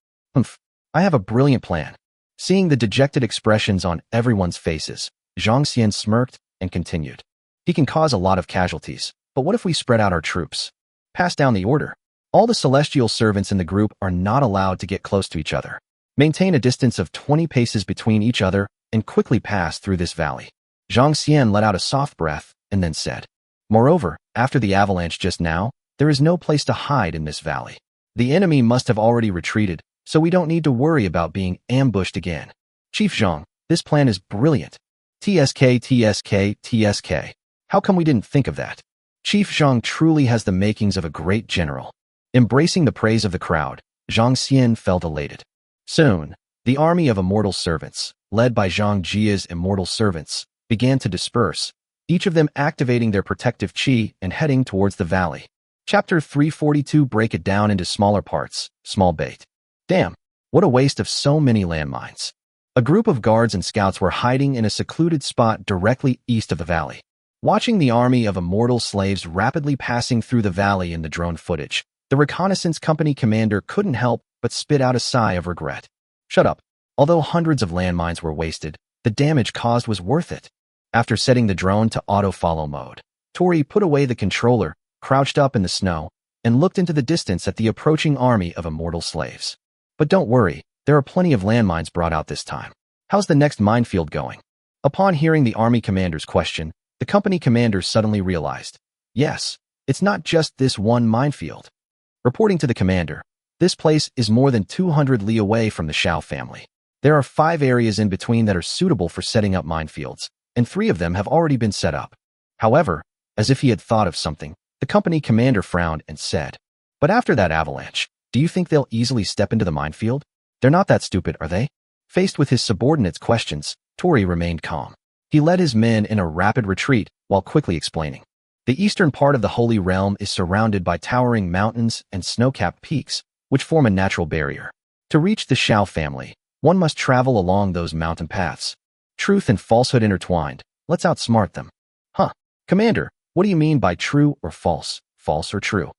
I have a brilliant plan. Seeing the dejected expressions on everyone's faces, Zhang Xian smirked and continued. He can cause a lot of casualties, but what if we spread out our troops? Pass down the order. All the celestial servants in the group are not allowed to get close to each other. Maintain a distance of 20 paces between each other and quickly pass through this valley. Zhang Xian let out a soft breath and then said, Moreover, after the avalanche just now, there is no place to hide in this valley. The enemy must have already retreated, so we don't need to worry about being ambushed again. Chief Zhang, this plan is brilliant. TSK. How come we didn't think of that? Chief Jiang truly has the makings of a great general. Embracing the praise of the crowd, Jiang Xian felt elated. Soon, the army of immortal servants, led by Zhang Jia's immortal servants, began to disperse, each of them activating their protective qi and heading towards the valley. Chapter 342. Break it down into smaller parts. Small bait. Damn, what a waste of so many landmines. A group of guards and scouts were hiding in a secluded spot directly east of the valley. Watching the army of immortal slaves rapidly passing through the valley in the drone footage, the reconnaissance company commander couldn't help but spit out a sigh of regret. Shut up. Although hundreds of landmines were wasted, the damage caused was worth it. After setting the drone to auto-follow mode, Tori put away the controller, crouched up in the snow, and looked into the distance at the approaching army of immortal slaves. But don't worry, there are plenty of landmines brought out this time. How's the next minefield going? Upon hearing the army commander's question, the company commander suddenly realized, yes, it's not just this one minefield. Reporting to the commander, this place is more than 200 li away from the Xiao family. There are 5 areas in between that are suitable for setting up minefields, and 3 of them have already been set up. However, as if he had thought of something, the company commander frowned and said, but after that avalanche, do you think they'll easily step into the minefield? They're not that stupid, are they? Faced with his subordinates' questions, Tori remained calm. He led his men in a rapid retreat while quickly explaining. The eastern part of the Holy Realm is surrounded by towering mountains and snow-capped peaks, which form a natural barrier. To reach the Xiao family, one must travel along those mountain paths. Truth and falsehood intertwined. Let's outsmart them. Huh. Commander, what do you mean by true or false, false or true?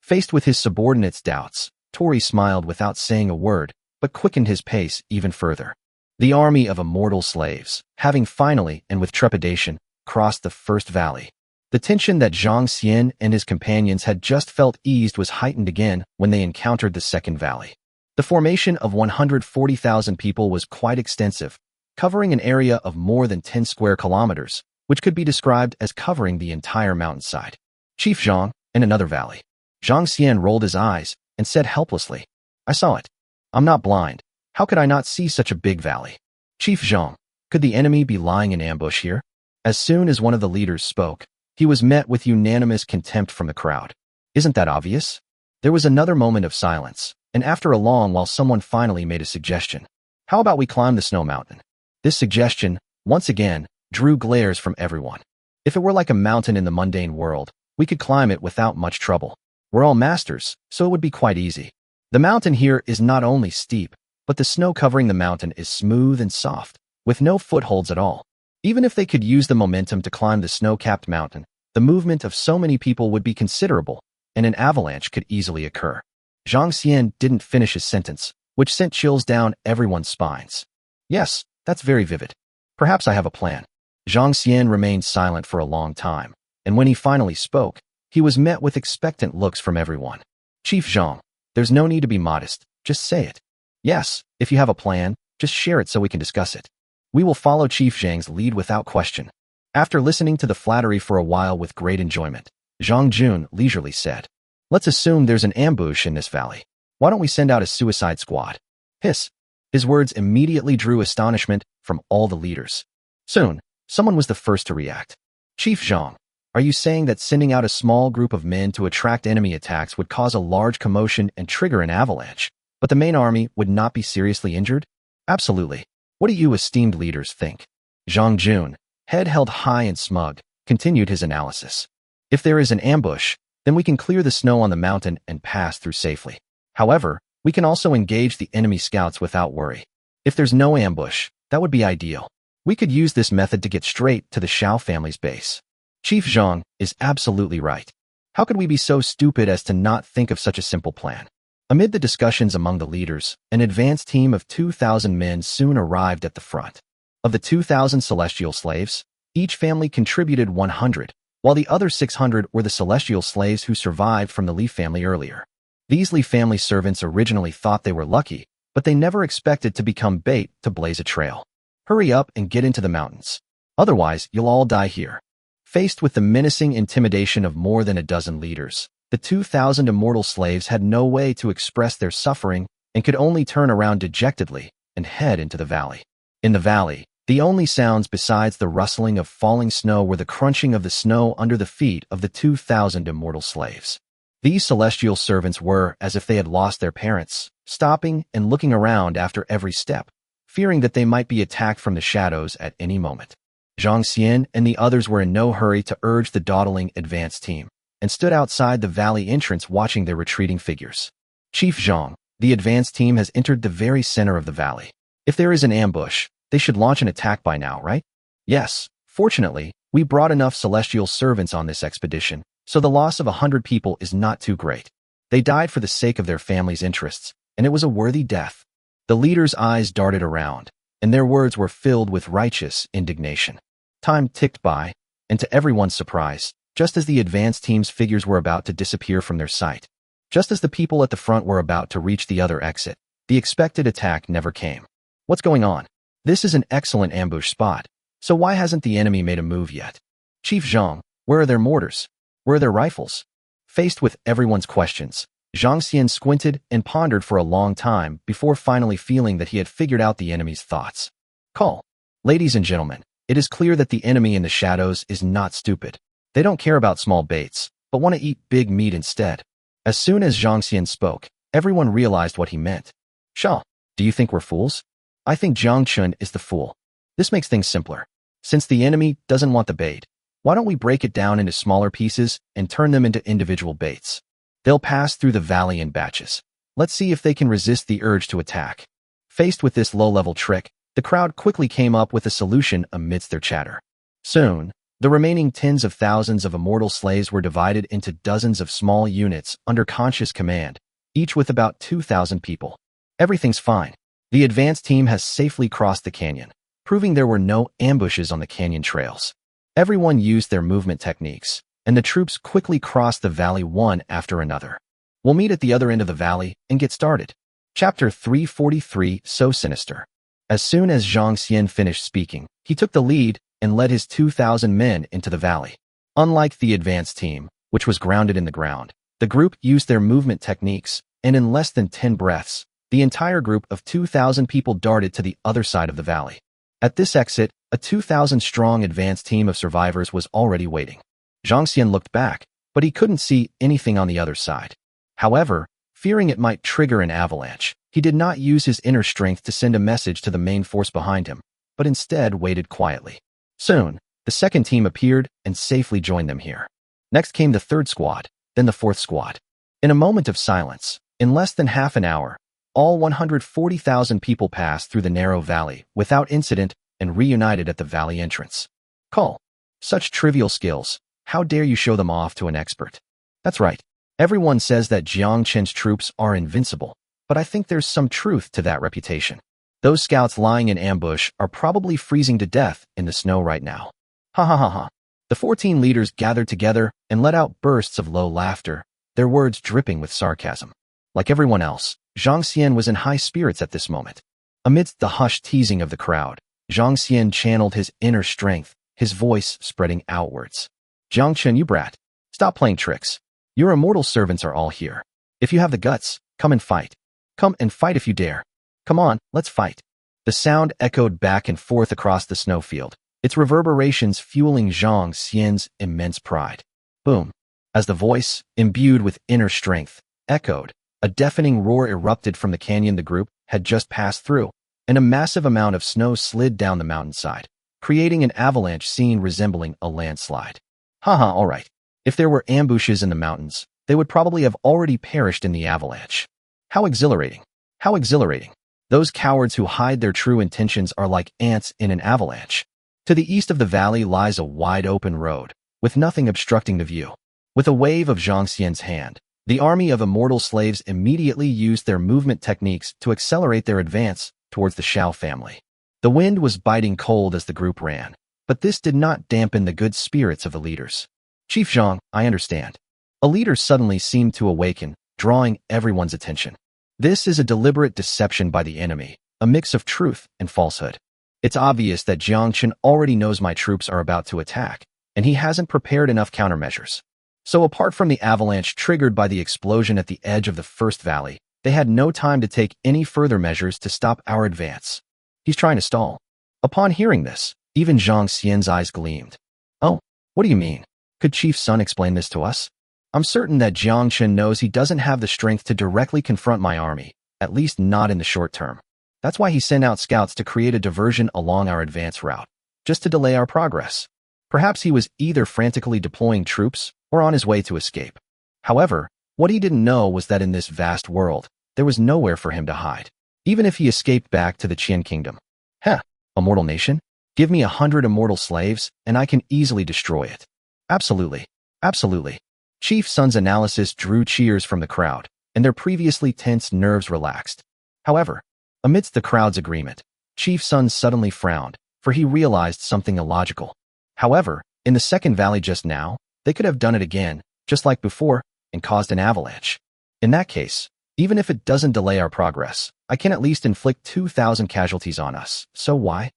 Faced with his subordinates' doubts, Tori smiled without saying a word, but quickened his pace even further. The army of immortal slaves, having finally, and with trepidation, crossed the first valley. The tension that Jiang Xian and his companions had just felt eased was heightened again when they encountered the second valley. The formation of 140,000 people was quite extensive, covering an area of more than 10 square kilometers, which could be described as covering the entire mountainside. Chief Jiang, in another valley. Jiang Xian rolled his eyes and said helplessly, I saw it. I'm not blind. How could I not see such a big valley? Chief Jiang, could the enemy be lying in ambush here? As soon as one of the leaders spoke, he was met with unanimous contempt from the crowd. Isn't that obvious? There was another moment of silence, and after a long while someone finally made a suggestion. How about we climb the snow mountain? This suggestion, once again, drew glares from everyone. If it were like a mountain in the mundane world, we could climb it without much trouble. We're all masters, so it would be quite easy. The mountain here is not only steep, but the snow covering the mountain is smooth and soft, with no footholds at all. Even if they could use the momentum to climb the snow-capped mountain, the movement of so many people would be considerable, and an avalanche could easily occur. Jiang Xian didn't finish his sentence, which sent chills down everyone's spines. Yes, that's very vivid. Perhaps I have a plan. Jiang Xian remained silent for a long time, and when he finally spoke, he was met with expectant looks from everyone. Chief Jiang, there's no need to be modest, just say it. Yes, if you have a plan, just share it so we can discuss it. We will follow Chief Zhang's lead without question. After listening to the flattery for a while with great enjoyment, Zhang Jun leisurely said, let's assume there's an ambush in this valley. Why don't we send out a suicide squad? Hiss. His words immediately drew astonishment from all the leaders. Soon, someone was the first to react. Chief Zhang, are you saying that sending out a small group of men to attract enemy attacks would cause a large commotion and trigger an avalanche, but the main army would not be seriously injured? Absolutely. What do you esteemed leaders think? Zhang Jun, head held high and smug, continued his analysis. If there is an ambush, then we can clear the snow on the mountain and pass through safely. However, we can also engage the enemy scouts without worry. If there's no ambush, that would be ideal. We could use this method to get straight to the Xiao family's base. Chief Jiang is absolutely right. How could we be so stupid as to not think of such a simple plan? Amid the discussions among the leaders, an advance team of 2,000 men soon arrived at the front. Of the 2,000 celestial slaves, each family contributed 100, while the other 600 were the celestial slaves who survived from the Li family earlier. These Li family servants originally thought they were lucky, but they never expected to become bait to blaze a trail. Hurry up and get into the mountains. Otherwise, you'll all die here. Faced with the menacing intimidation of more than a dozen leaders, the 2,000 immortal slaves had no way to express their suffering and could only turn around dejectedly and head into the valley. In the valley, The only sounds besides the rustling of falling snow were the crunching of the snow under the feet of the 2,000 immortal slaves. These celestial servants were as if they had lost their parents, stopping and looking around after every step, fearing that they might be attacked from the shadows at any moment. Jiang Chen and the others were in no hurry to urge the dawdling advance team, and stood outside the valley entrance watching their retreating figures. Chief Jiang, the advance team has entered the very center of the valley. If there is an ambush, they should launch an attack by now, right? Yes, fortunately, we brought enough celestial servants on this expedition, so the loss of 100 people is not too great. They died for the sake of their family's interests, and it was a worthy death. The leader's eyes darted around, and their words were filled with righteous indignation. Time ticked by, and to everyone's surprise, just as the advance team's figures were about to disappear from their sight, just as the people at the front were about to reach the other exit, the expected attack never came. What's going on? This is an excellent ambush spot, so why hasn't the enemy made a move yet? Chief Jiang, where are their mortars? Where are their rifles? Faced with everyone's questions, Jiang Xian squinted and pondered for a long time before finally feeling that he had figured out the enemy's thoughts. Call. Ladies and gentlemen, it is clear that the enemy in the shadows is not stupid. They don't care about small baits, but want to eat big meat instead. As soon as Jiang Xian spoke, everyone realized what he meant. Xiao, do you think we're fools? I think Jiang Chen is the fool. This makes things simpler. Since the enemy doesn't want the bait, why don't we break it down into smaller pieces and turn them into individual baits? They'll pass through the valley in batches. Let's see if they can resist the urge to attack. Faced with this low-level trick, the crowd quickly came up with a solution amidst their chatter. Soon, the remaining tens of thousands of immortal slaves were divided into dozens of small units under conscious command, each with about 2,000 people. Everything's fine. The advance team has safely crossed the canyon, proving there were no ambushes on the canyon trails. Everyone used their movement techniques, and the troops quickly crossed the valley one after another. We'll meet at the other end of the valley and get started. Chapter 343, So Sinister. As soon as Jiang Xian finished speaking, he took the lead and led his 2,000 men into the valley. Unlike the advance team, which was grounded in the ground, the group used their movement techniques, and in less than 10 breaths, the entire group of 2,000 people darted to the other side of the valley. At this exit, a 2,000-strong advance team of survivors was already waiting. Jiang Xian looked back, but he couldn't see anything on the other side. However, fearing it might trigger an avalanche, he did not use his inner strength to send a message to the main force behind him, but instead waited quietly. Soon, the second team appeared and safely joined them here. Next came the third squad, then the fourth squad. In a moment of silence, in less than half an hour, all 140,000 people passed through the narrow valley without incident and reunited at the valley entrance. Call. Such trivial skills. How dare you show them off to an expert? That's right. Everyone says that Jiang Chen's troops are invincible, but I think there's some truth to that reputation. Those scouts lying in ambush are probably freezing to death in the snow right now. Ha ha ha ha. The 14 leaders gathered together and let out bursts of low laughter, their words dripping with sarcasm. Like everyone else, Jiang Xian was in high spirits at this moment. Amidst the hushed teasing of the crowd, Jiang Xian channeled his inner strength, his voice spreading outwards. Jiang Chen, you brat. Stop playing tricks. Your immortal servants are all here. If you have the guts, come and fight. Come and fight if you dare. Come on, let's fight. The sound echoed back and forth across the snowfield, its reverberations fueling Jiang Xian's immense pride. Boom. As the voice, imbued with inner strength, echoed, a deafening roar erupted from the canyon the group had just passed through, and a massive amount of snow slid down the mountainside, creating an avalanche scene resembling a landslide. Haha, all right. If there were ambushes in the mountains, they would probably have already perished in the avalanche. How exhilarating. How exhilarating. Those cowards who hide their true intentions are like ants in an avalanche. To the east of the valley lies a wide open road, with nothing obstructing the view. With a wave of Jiang Xian's hand, the army of immortal slaves immediately used their movement techniques to accelerate their advance towards the Xiao family. The wind was biting cold as the group ran, but this did not dampen the good spirits of the leaders. Chief Jiang, I understand. A leader suddenly seemed to awaken, drawing everyone's attention. This is a deliberate deception by the enemy, a mix of truth and falsehood. It's obvious that Jiang Chen already knows my troops are about to attack, and he hasn't prepared enough countermeasures. So apart from the avalanche triggered by the explosion at the edge of the first valley, they had no time to take any further measures to stop our advance. He's trying to stall. Upon hearing this, even Jiang Xian's eyes gleamed. Oh, what do you mean? Could Chief Sun explain this to us? I'm certain that Jiang Chen knows he doesn't have the strength to directly confront my army, at least not in the short term. That's why he sent out scouts to create a diversion along our advance route, just to delay our progress. Perhaps he was either frantically deploying troops or on his way to escape. However, what he didn't know was that in this vast world, there was nowhere for him to hide, even if he escaped back to the Qian kingdom. Heh, a mortal nation? Give me 100 immortal slaves, and I can easily destroy it. Absolutely, absolutely. Chief Sun's analysis drew cheers from the crowd, and their previously tense nerves relaxed. However, amidst the crowd's agreement, Chief Sun suddenly frowned, for he realized something illogical. However, in the second valley just now, they could have done it again, just like before, and caused an avalanche. In that case, even if it doesn't delay our progress, I can at least inflict 2,000 casualties on us, so why?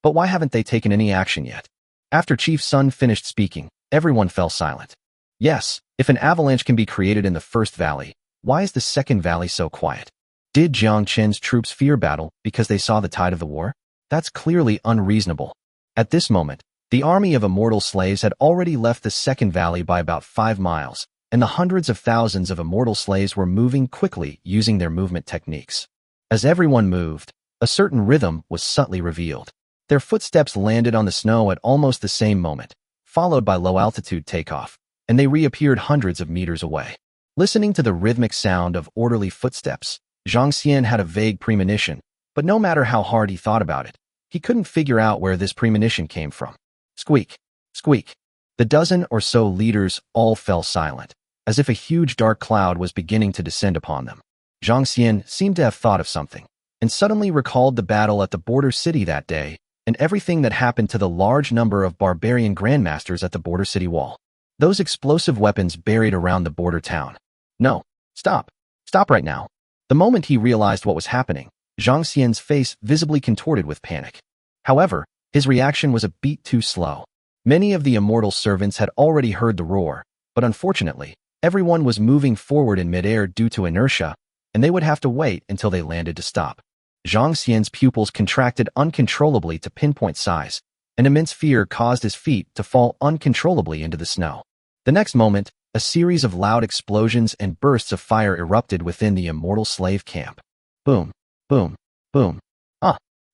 But why haven't they taken any action yet? After Chief Sun finished speaking, everyone fell silent. Yes, if an avalanche can be created in the first valley, why is the second valley so quiet? Did Jiang Chen's troops fear battle because they saw the tide of the war? That's clearly unreasonable. At this moment, the army of immortal slaves had already left the second valley by about 5 miles, and the hundreds of thousands of immortal slaves were moving quickly using their movement techniques. As everyone moved, a certain rhythm was subtly revealed. Their footsteps landed on the snow at almost the same moment, followed by low-altitude takeoff, and they reappeared hundreds of meters away. Listening to the rhythmic sound of orderly footsteps, Jiang Xian had a vague premonition, but no matter how hard he thought about it, he couldn't figure out where this premonition came from. Squeak, squeak. The dozen or so leaders all fell silent, as if a huge dark cloud was beginning to descend upon them. Jiang Xian seemed to have thought of something, and suddenly recalled the battle at the border city that day, and everything that happened to the large number of barbarian grandmasters at the border city wall. Those explosive weapons buried around the border town. No, stop. Stop right now. The moment he realized what was happening, Jiang Xian's face visibly contorted with panic. However, his reaction was a beat too slow. Many of the immortal servants had already heard the roar, but unfortunately, everyone was moving forward in midair due to inertia, and they would have to wait until they landed to stop. Jiang Xian's pupils contracted uncontrollably to pinpoint size, and immense fear caused his feet to fall uncontrollably into the snow. The next moment, a series of loud explosions and bursts of fire erupted within the immortal slave camp. Boom, boom, boom.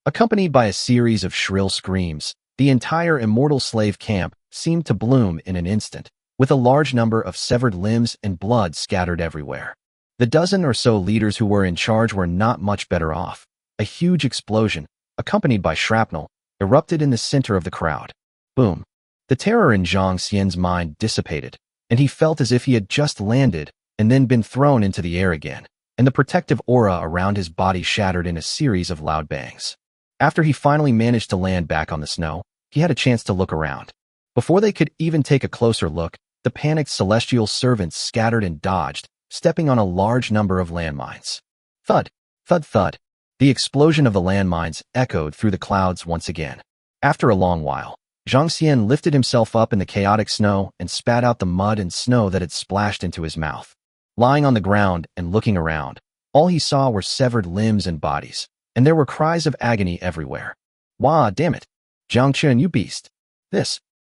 Accompanied by a series of shrill screams, the entire immortal slave camp seemed to bloom in an instant, with a large number of severed limbs and blood scattered everywhere. The dozen or so leaders who were in charge were not much better off. A huge explosion, accompanied by shrapnel, erupted in the center of the crowd. Boom. The terror in Jiang Xian's mind dissipated, and he felt as if he had just landed and then been thrown into the air again, and the protective aura around his body shattered in a series of loud bangs. After he finally managed to land back on the snow, he had a chance to look around. Before they could even take a closer look, the panicked celestial servants scattered and dodged, stepping on a large number of landmines. Thud, thud, thud. The explosion of the landmines echoed through the clouds once again. After a long while, Jiang Xian lifted himself up in the chaotic snow and spat out the mud and snow that had splashed into his mouth. Lying on the ground and looking around, all he saw were severed limbs and bodies, and there were cries of agony everywhere. Wah, damn it! Jiang Chen, you beast!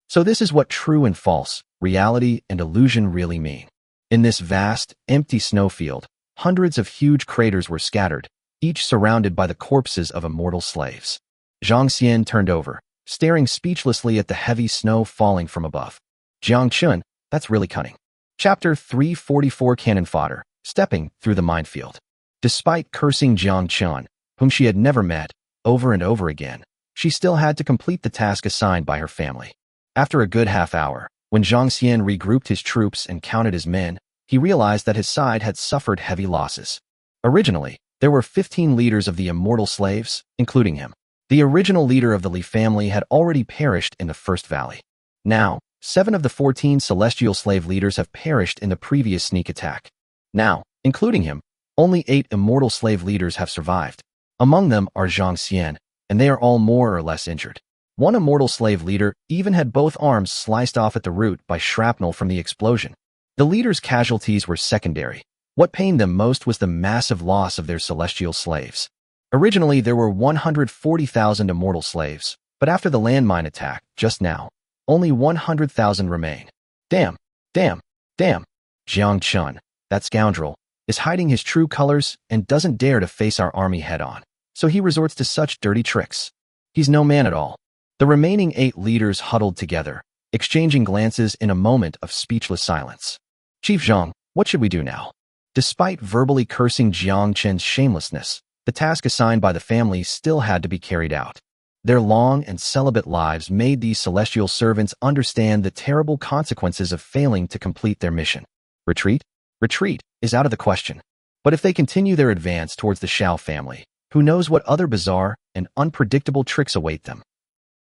So this is what true and false, reality and illusion really mean. In this vast, empty snowfield, hundreds of huge craters were scattered, each surrounded by the corpses of immortal slaves. Jiang Xian turned over, staring speechlessly at the heavy snow falling from above. Jiang Chen, that's really cunning. Chapter 344 Cannon Fodder, Stepping Through the Minefield. Despite cursing Jiang Chen, whom she had never met, over and over again, she still had to complete the task assigned by her family. After a good half hour, when Jiang Xian regrouped his troops and counted his men, he realized that his side had suffered heavy losses. Originally, there were 15 leaders of the immortal slaves, including him. The original leader of the Li family had already perished in the first valley. Now, 7 of the 14 celestial slave leaders have perished in the previous sneak attack. Now, including him, only 8 immortal slave leaders have survived. Among them are Jiang Xian, and they are all more or less injured. One immortal slave leader even had both arms sliced off at the root by shrapnel from the explosion. The leader's casualties were secondary. What pained them most was the massive loss of their celestial slaves. Originally, there were 140,000 immortal slaves, but after the landmine attack, just now, only 100,000 remain. Damn, damn, damn. Jiang Chen, that scoundrel, is hiding his true colors and doesn't dare to face our army head-on, so he resorts to such dirty tricks. He's no man at all. The remaining 8 leaders huddled together, exchanging glances in a moment of speechless silence. Chief Zhang, what should we do now? Despite verbally cursing Jiang Chen's shamelessness, the task assigned by the family still had to be carried out. Their long and celibate lives made these celestial servants understand the terrible consequences of failing to complete their mission. Retreat? Retreat is out of the question. But if they continue their advance towards the Xiao family, who knows what other bizarre and unpredictable tricks await them.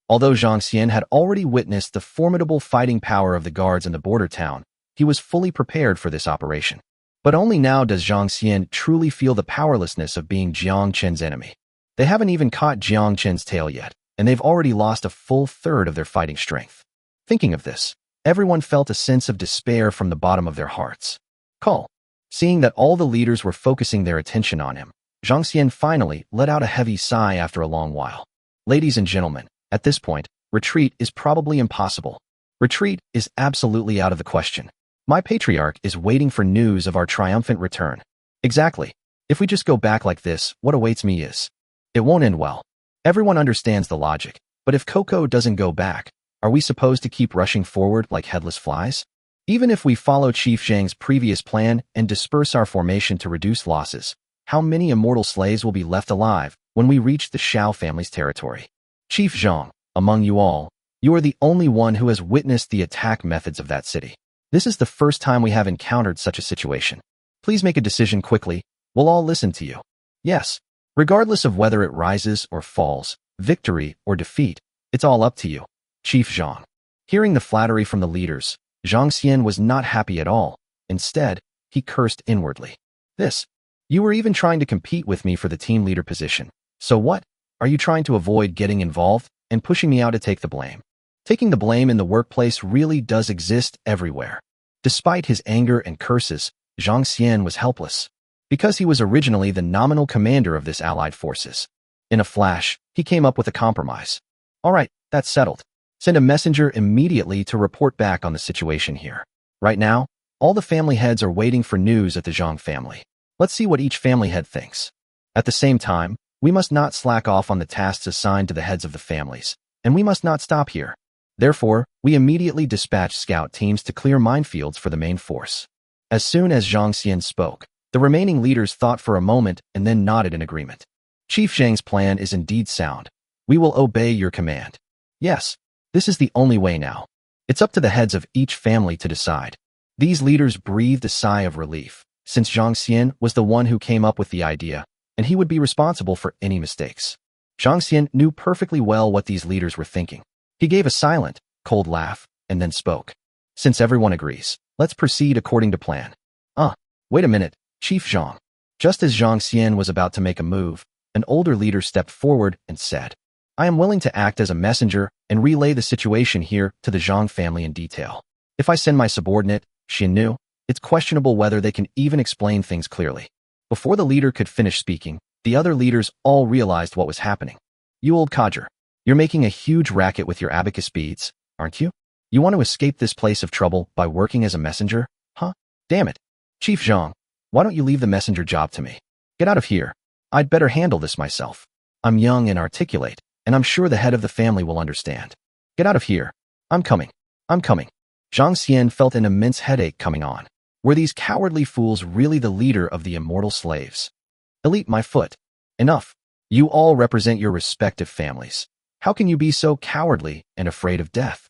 Although Jiang Xian had already witnessed the formidable fighting power of the guards in the border town, he was fully prepared for this operation. But only now does Jiang Xian truly feel the powerlessness of being Jiang Chen's enemy. They haven't even caught Jiang Chen's tail yet, and they've already lost a full third of their fighting strength. Thinking of this, everyone felt a sense of despair from the bottom of their hearts. Seeing that all the leaders were focusing their attention on him, Jiang Xian finally let out a heavy sigh after a long while. Ladies and gentlemen, at this point, retreat is probably impossible. Retreat is absolutely out of the question. My patriarch is waiting for news of our triumphant return. Exactly. If we just go back like this, what awaits me is... It won't end well. Everyone understands the logic, but if Coco doesn't go back, are we supposed to keep rushing forward like headless flies? Even if we follow Chief Zhang's previous plan and disperse our formation to reduce losses, how many immortal slaves will be left alive when we reach the Xiao family's territory? Chief Zhang, among you all, you are the only one who has witnessed the attack methods of that city. This is the first time we have encountered such a situation. Please make a decision quickly. We'll all listen to you. Yes. Regardless of whether it rises or falls, victory or defeat, it's all up to you. Chief Zhang. Hearing the flattery from the leaders, Jiang Xian was not happy at all. Instead, he cursed inwardly. You were even trying to compete with me for the team leader position. So what? Are you trying to avoid getting involved and pushing me out to take the blame? Taking the blame in the workplace really does exist everywhere. Despite his anger and curses, Jiang Xian was helpless, because he was originally the nominal commander of this allied forces. In a flash, he came up with a compromise. All right, that's settled. Send a messenger immediately to report back on the situation here. Right now, all the family heads are waiting for news at the Zhang family. Let's see what each family head thinks. At the same time, we must not slack off on the tasks assigned to the heads of the families, and we must not stop here. Therefore, we immediately dispatched scout teams to clear minefields for the main force. As soon as Jiang Xian spoke, the remaining leaders thought for a moment and then nodded in agreement. Chief Zhang's plan is indeed sound. We will obey your command. Yes, this is the only way now. It's up to the heads of each family to decide. These leaders breathed a sigh of relief, since Jiang Xian was the one who came up with the idea, and he would be responsible for any mistakes. Jiang Xian knew perfectly well what these leaders were thinking. He gave a silent, cold laugh, and then spoke. Since everyone agrees, let's proceed according to plan. Wait a minute, Chief Zhang. Just as Jiang Xian was about to make a move, an older leader stepped forward and said, I am willing to act as a messenger and relay the situation here to the Zhang family in detail. If I send my subordinate, Xin Nu, it's questionable whether they can even explain things clearly. Before the leader could finish speaking, the other leaders all realized what was happening. You old codger, you're making a huge racket with your abacus beads, aren't you? You want to escape this place of trouble by working as a messenger? Huh? Damn it. Chief Zhang, why don't you leave the messenger job to me? Get out of here. I'd better handle this myself. I'm young and articulate, and I'm sure the head of the family will understand. Get out of here. I'm coming. Jiang Xian felt an immense headache coming on. Were these cowardly fools really the leader of the immortal slaves? Elite my foot. Enough. You all represent your respective families. How can you be so cowardly and afraid of death?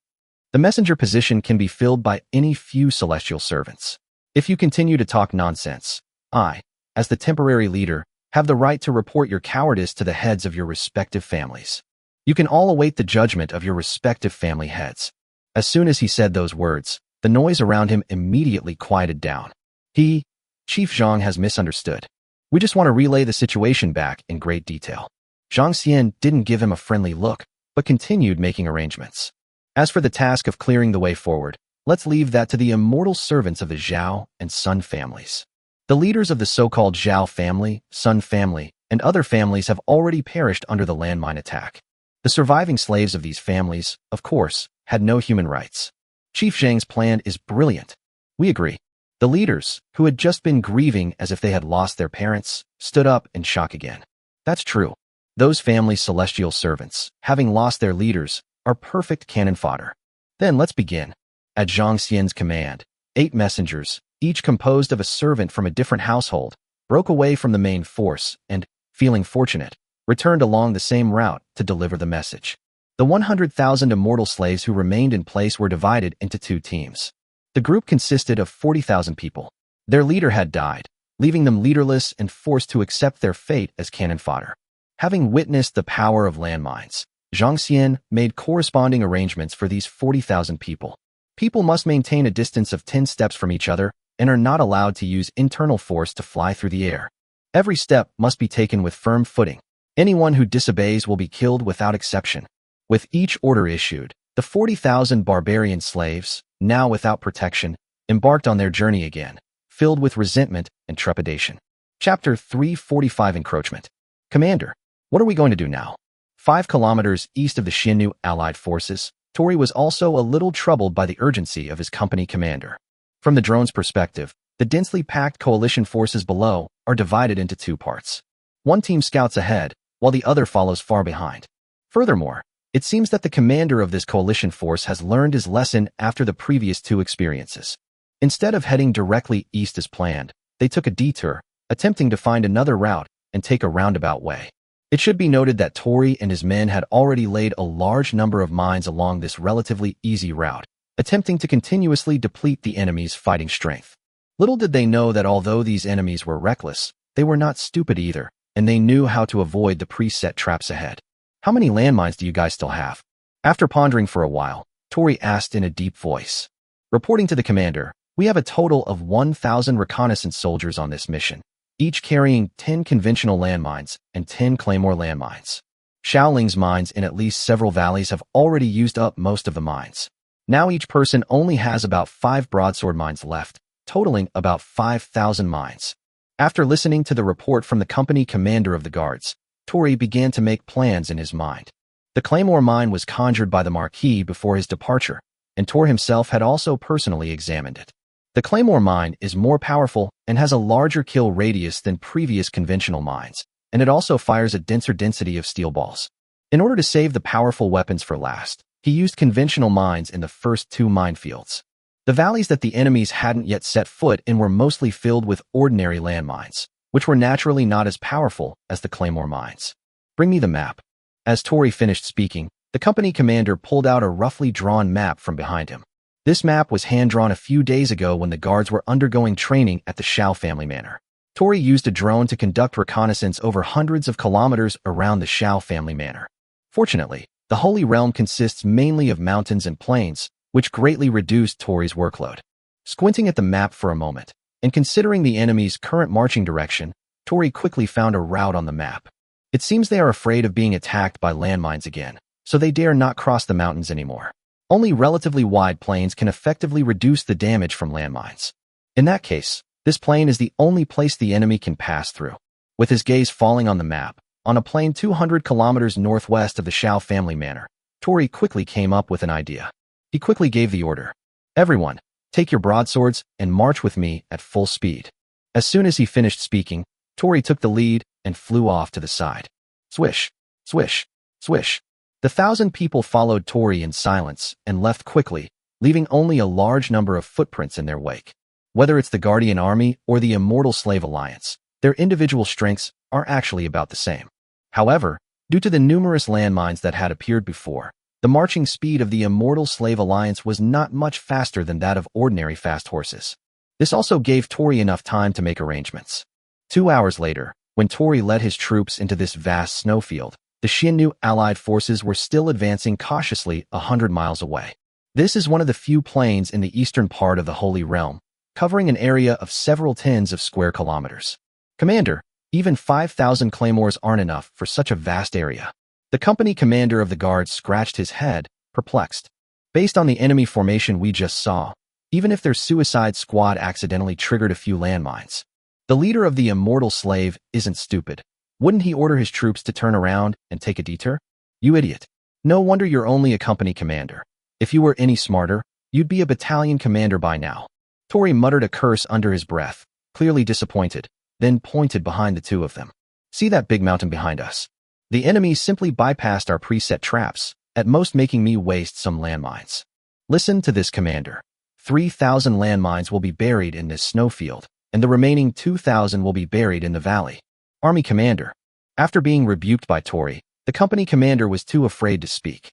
The messenger position can be filled by any few celestial servants. If you continue to talk nonsense, I, as the temporary leader, have the right to report your cowardice to the heads of your respective families. You can all await the judgment of your respective family heads. As soon as he said those words, the noise around him immediately quieted down. Chief Zhang has misunderstood. We just want to relay the situation back in great detail. Jiang Xian didn't give him a friendly look, but continued making arrangements. As for the task of clearing the way forward, let's leave that to the immortal servants of the Xiao and Sun families. The leaders of the so-called Xiao family, Sun family, and other families have already perished under the landmine attack. The surviving slaves of these families, of course, had no human rights. Chief Zhang's plan is brilliant. We agree. The leaders, who had just been grieving as if they had lost their parents, stood up in shock again. That's true. Those families' celestial servants, having lost their leaders, are perfect cannon fodder. Then let's begin. At Jiang Xian's command, 8 messengers, each composed of a servant from a different household, broke away from the main force and, feeling fortunate, returned along the same route to deliver the message. The 100,000 immortal slaves who remained in place were divided into 2 teams. The group consisted of 40,000 people. Their leader had died, leaving them leaderless and forced to accept their fate as cannon fodder. Having witnessed the power of landmines, Jiang Xian made corresponding arrangements for these 40,000 people. People must maintain a distance of 10 steps from each other and are not allowed to use internal force to fly through the air. Every step must be taken with firm footing. Anyone who disobeys will be killed without exception. With each order issued, the 40,000 barbarian slaves, now without protection, embarked on their journey again, filled with resentment and trepidation. Chapter 345 Encroachment. Commander, what are we going to do now? 5 kilometers east of the Xinyu allied forces, Tori was also a little troubled by the urgency of his company commander. From the drone's perspective, the densely packed coalition forces below are divided into 2 parts. One team scouts ahead, while the other follows far behind. Furthermore, it seems that the commander of this coalition force has learned his lesson after the previous 2 experiences. Instead of heading directly east as planned, they took a detour, attempting to find another route and take a roundabout way. It should be noted that Tori and his men had already laid a large number of mines along this relatively easy route, attempting to continuously deplete the enemy's fighting strength. Little did they know that although these enemies were reckless, they were not stupid either, and they knew how to avoid the preset traps ahead. How many landmines do you guys still have? After pondering for a while, Tori asked in a deep voice. Reporting to the commander, we have a total of 1,000 reconnaissance soldiers on this mission, each carrying 10 conventional landmines and 10 claymore landmines. Shaoling's mines in at least several valleys have already used up most of the mines. Now each person only has about 5 broadsword mines left, totaling about 5,000 mines. After listening to the report from the company commander of the guards, Tori began to make plans in his mind. The claymore mine was conjured by the Marquis before his departure, and Tor himself had also personally examined it. The claymore mine is more powerful and has a larger kill radius than previous conventional mines, and it also fires a denser density of steel balls. In order to save the powerful weapons for last, he used conventional mines in the first 2 minefields. The valleys that the enemies hadn't yet set foot in were mostly filled with ordinary landmines, which were naturally not as powerful as the claymore mines. Bring me the map. As Tori finished speaking, the company commander pulled out a roughly drawn map from behind him. This map was hand-drawn a few days ago when the guards were undergoing training at the Xiao family manor. Tori used a drone to conduct reconnaissance over hundreds of kilometers around the Xiao family manor. Fortunately, the Holy Realm consists mainly of mountains and plains, which greatly reduced Tori's workload. Squinting at the map for a moment, and considering the enemy's current marching direction, Tori quickly found a route on the map. It seems they are afraid of being attacked by landmines again, so they dare not cross the mountains anymore. Only relatively wide plains can effectively reduce the damage from landmines. In that case, this plain is the only place the enemy can pass through. With his gaze falling on the map, on a plain 200 kilometers northwest of the Xiao family manor, Tori quickly came up with an idea. He quickly gave the order. Everyone, take your broadswords and march with me at full speed. As soon as he finished speaking, Tori took the lead and flew off to the side. Swish, swish, swish. The 1,000 people followed Tori in silence and left quickly, leaving only a large number of footprints in their wake. Whether it's the Guardian Army or the Immortal Slave Alliance, their individual strengths are actually about the same. However, due to the numerous landmines that had appeared before, the marching speed of the Immortal Slave Alliance was not much faster than that of ordinary fast horses. This also gave Tori enough time to make arrangements. 2 hours later, when Tori led his troops into this vast snowfield, the Xinyu allied forces were still advancing cautiously 100 miles away. This is one of the few plains in the eastern part of the Holy Realm, covering an area of several tens of square kilometers. Commander, even 5,000 claymores aren't enough for such a vast area. The company commander of the guards scratched his head, perplexed. Based on the enemy formation we just saw, even if their suicide squad accidentally triggered a few landmines, the leader of the immortal slave isn't stupid. Wouldn't he order his troops to turn around and take a detour? You idiot. No wonder you're only a company commander. If you were any smarter, you'd be a battalion commander by now. Tori muttered a curse under his breath, clearly disappointed, then pointed behind the two of them. See that big mountain behind us? The enemy simply bypassed our preset traps, at most making me waste some landmines. Listen to this, Commander. 3,000 landmines will be buried in this snowfield, and the remaining 2,000 will be buried in the valley. Army Commander. After being rebuked by Tori, the company commander was too afraid to speak.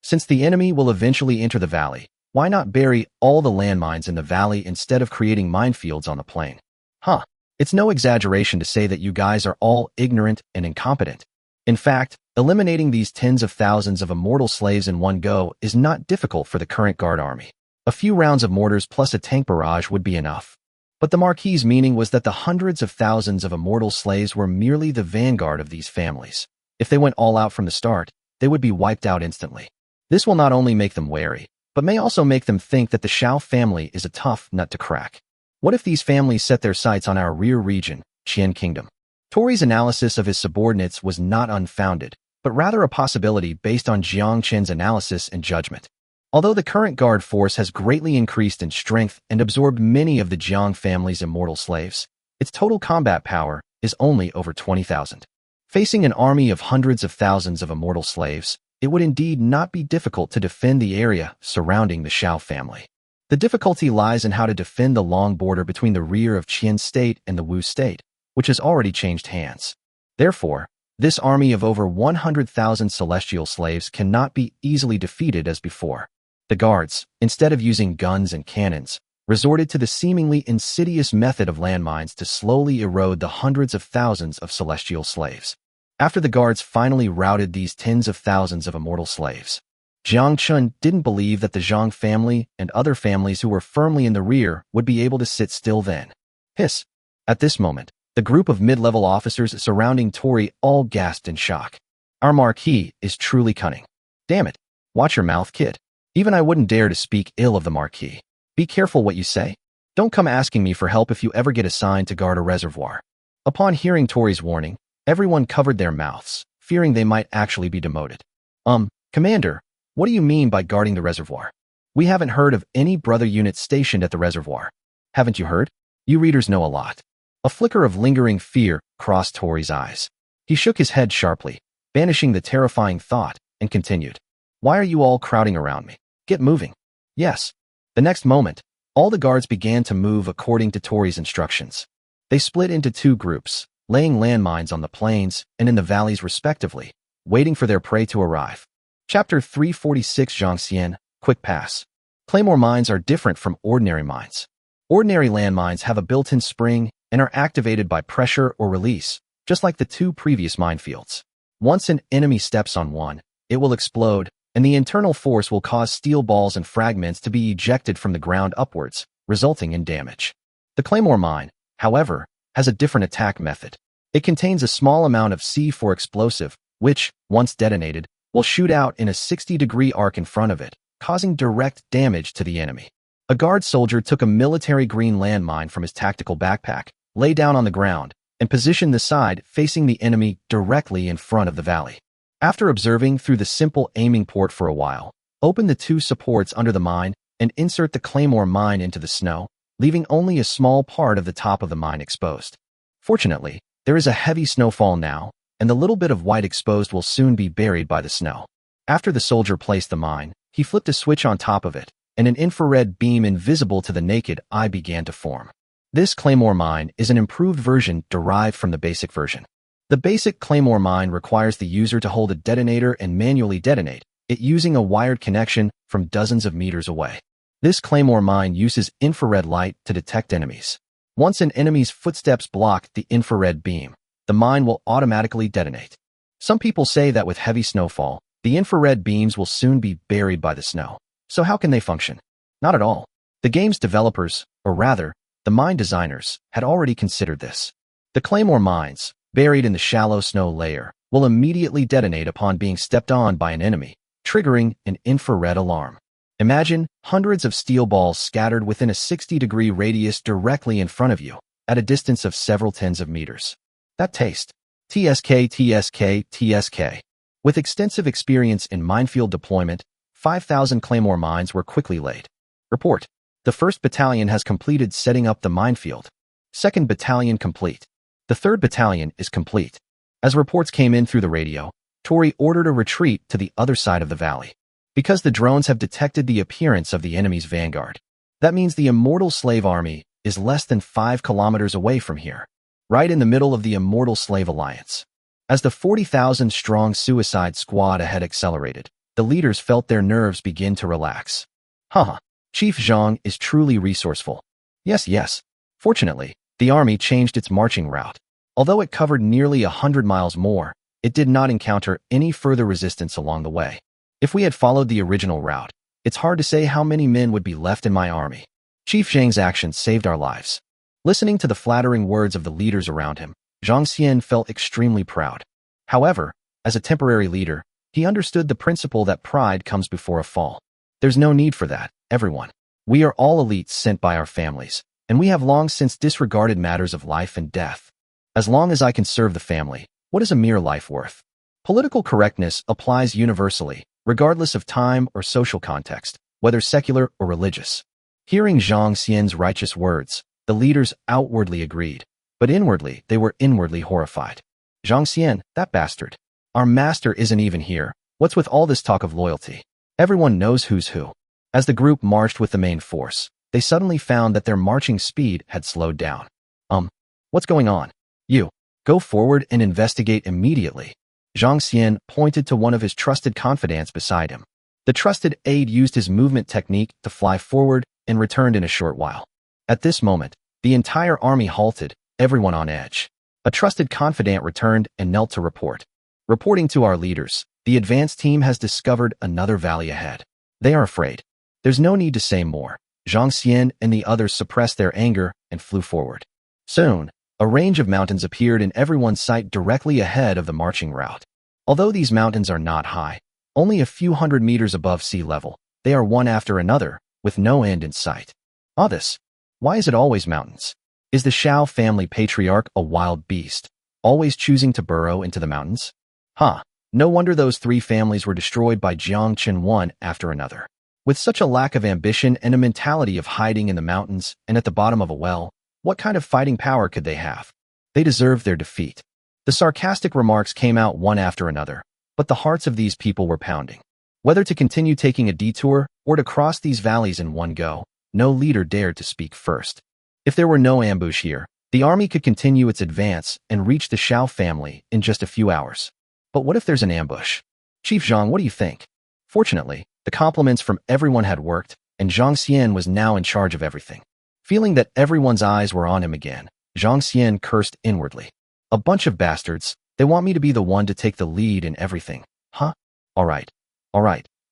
Since the enemy will eventually enter the valley, why not bury all the landmines in the valley instead of creating minefields on the plain? It's no exaggeration to say that you guys are all ignorant and incompetent. In fact, eliminating these tens of thousands of immortal slaves in one go is not difficult for the current guard army. A few rounds of mortars plus a tank barrage would be enough. But the Marquis's meaning was that the hundreds of thousands of immortal slaves were merely the vanguard of these families. If they went all out from the start, they would be wiped out instantly. This will not only make them wary, but may also make them think that the Xiao family is a tough nut to crack. What if these families set their sights on our rear region, Qian Kingdom? Tori's analysis of his subordinates was not unfounded, but rather a possibility based on Jiang Chen's analysis and judgment. Although the current guard force has greatly increased in strength and absorbed many of the Jiang family's immortal slaves, its total combat power is only over 20,000. Facing an army of hundreds of thousands of immortal slaves, it would indeed not be difficult to defend the area surrounding the Xiao family. The difficulty lies in how to defend the long border between the rear of Qian State and the Wu State, which has already changed hands. Therefore, this army of over 100,000 celestial slaves cannot be easily defeated as before. The guards, instead of using guns and cannons, resorted to the seemingly insidious method of landmines to slowly erode the hundreds of thousands of celestial slaves. After the guards finally routed these tens of thousands of immortal slaves, Jiang Chen didn't believe that the Zhang family and other families who were firmly in the rear would be able to sit still then. Hiss! At this moment, the group of mid-level officers surrounding Tori all gasped in shock. Our Marquis is truly cunning. Damn it! Watch your mouth, kid. Even I wouldn't dare to speak ill of the Marquis. Be careful what you say. Don't come asking me for help if you ever get assigned to guard a reservoir. Upon hearing Tori's warning, everyone covered their mouths, fearing they might actually be demoted. Commander, what do you mean by guarding the reservoir? We haven't heard of any brother units stationed at the reservoir. Haven't you heard? You readers know a lot. A flicker of lingering fear crossed Tori's eyes. He shook his head sharply, banishing the terrifying thought, and continued. Why are you all crowding around me? Get moving. Yes. The next moment, all the guards began to move according to Tori's instructions. They split into two groups, laying landmines on the plains and in the valleys respectively, waiting for their prey to arrive. Chapter 346 Zhangxian, Quick Pass. Claymore mines are different from ordinary mines. Ordinary landmines have a built-in spring and are activated by pressure or release, just like the two previous minefields. Once an enemy steps on one, it will explode, and the internal force will cause steel balls and fragments to be ejected from the ground upwards, resulting in damage. The Claymore mine, however, has a different attack method. It contains a small amount of C4 explosive, which, once detonated, will shoot out in a 60-degree arc in front of it, causing direct damage to the enemy. A guard soldier took a military green landmine from his tactical backpack, lay down on the ground, and positioned the side facing the enemy directly in front of the valley. After observing through the simple aiming port for a while, open the two supports under the mine and insert the Claymore mine into the snow, leaving only a small part of the top of the mine exposed. Fortunately, there is a heavy snowfall now, and the little bit of white exposed will soon be buried by the snow. After the soldier placed the mine, he flipped a switch on top of it, and an infrared beam invisible to the naked eye began to form. This Claymore mine is an improved version derived from the basic version. The basic Claymore mine requires the user to hold a detonator and manually detonate it using a wired connection from dozens of meters away. This Claymore mine uses infrared light to detect enemies. Once an enemy's footsteps block the infrared beam, the mine will automatically detonate. Some people say that with heavy snowfall, the infrared beams will soon be buried by the snow. So how can they function? Not at all. The game's developers, or rather, the mine designers, had already considered this. The Claymore mines, buried in the shallow snow layer, will immediately detonate upon being stepped on by an enemy, triggering an infrared alarm. Imagine hundreds of steel balls scattered within a 60-degree radius directly in front of you, at a distance of several tens of meters. That taste. TSK, TSK, TSK. With extensive experience in minefield deployment, 5,000 Claymore mines were quickly laid. Report. The 1st Battalion has completed setting up the minefield. 2nd Battalion complete. The 3rd Battalion is complete. As reports came in through the radio, Tori ordered a retreat to the other side of the valley. Because the drones have detected the appearance of the enemy's vanguard. That means the Immortal Slave Army is less than 5 kilometers away from here, right in the middle of the Immortal Slave Alliance. As the 40,000-strong suicide squad ahead accelerated, the leaders felt their nerves begin to relax. Chief Jiang is truly resourceful. Yes. Fortunately, the army changed its marching route. Although it covered nearly 100 miles more, it did not encounter any further resistance along the way. If we had followed the original route, it's hard to say how many men would be left in my army. Chief Zhang's actions saved our lives. Listening to the flattering words of the leaders around him, Jiang Chen felt extremely proud. However, as a temporary leader, he understood the principle that pride comes before a fall. There's no need for that, everyone. We are all elites sent by our families, and we have long since disregarded matters of life and death. As long as I can serve the family, what is a mere life worth? Political correctness applies universally, regardless of time or social context, whether secular or religious. Hearing Jiang Xian's righteous words, the leaders outwardly agreed, but inwardly they were inwardly horrified. Jiang Xian, that bastard. Our master isn't even here. What's with all this talk of loyalty? Everyone knows who's who. As the group marched with the main force, they suddenly found that their marching speed had slowed down. What's going on? You, go forward and investigate immediately. Jiang Xian pointed to one of his trusted confidants beside him. The trusted aide used his movement technique to fly forward and returned in a short while. At this moment, the entire army halted, everyone on edge. A trusted confidant returned and knelt to report. Reporting to our leaders, the advance team has discovered another valley ahead. They are afraid. There's no need to say more. Jiang Xian and the others suppressed their anger and flew forward. Soon, a range of mountains appeared in everyone's sight directly ahead of the marching route. Although these mountains are not high, only a few hundred meters above sea level, they are one after another, with no end in sight. Why is it always mountains? Is the Xiao family patriarch a wild beast, always choosing to burrow into the mountains? No wonder those 3 families were destroyed by Jiang Chen one after another. With such a lack of ambition and a mentality of hiding in the mountains and at the bottom of a well, what kind of fighting power could they have? They deserved their defeat. The sarcastic remarks came out one after another, but the hearts of these people were pounding. Whether to continue taking a detour or to cross these valleys in one go, no leader dared to speak first. If there were no ambush here, the army could continue its advance and reach the Xiao family in just a few hours. But what if there's an ambush? Chief Jiang, what do you think? Fortunately, the compliments from everyone had worked, and Jiang Xian was now in charge of everything. Feeling that everyone's eyes were on him again, Jiang Xian cursed inwardly. A bunch of bastards, they want me to be the one to take the lead in everything. All right.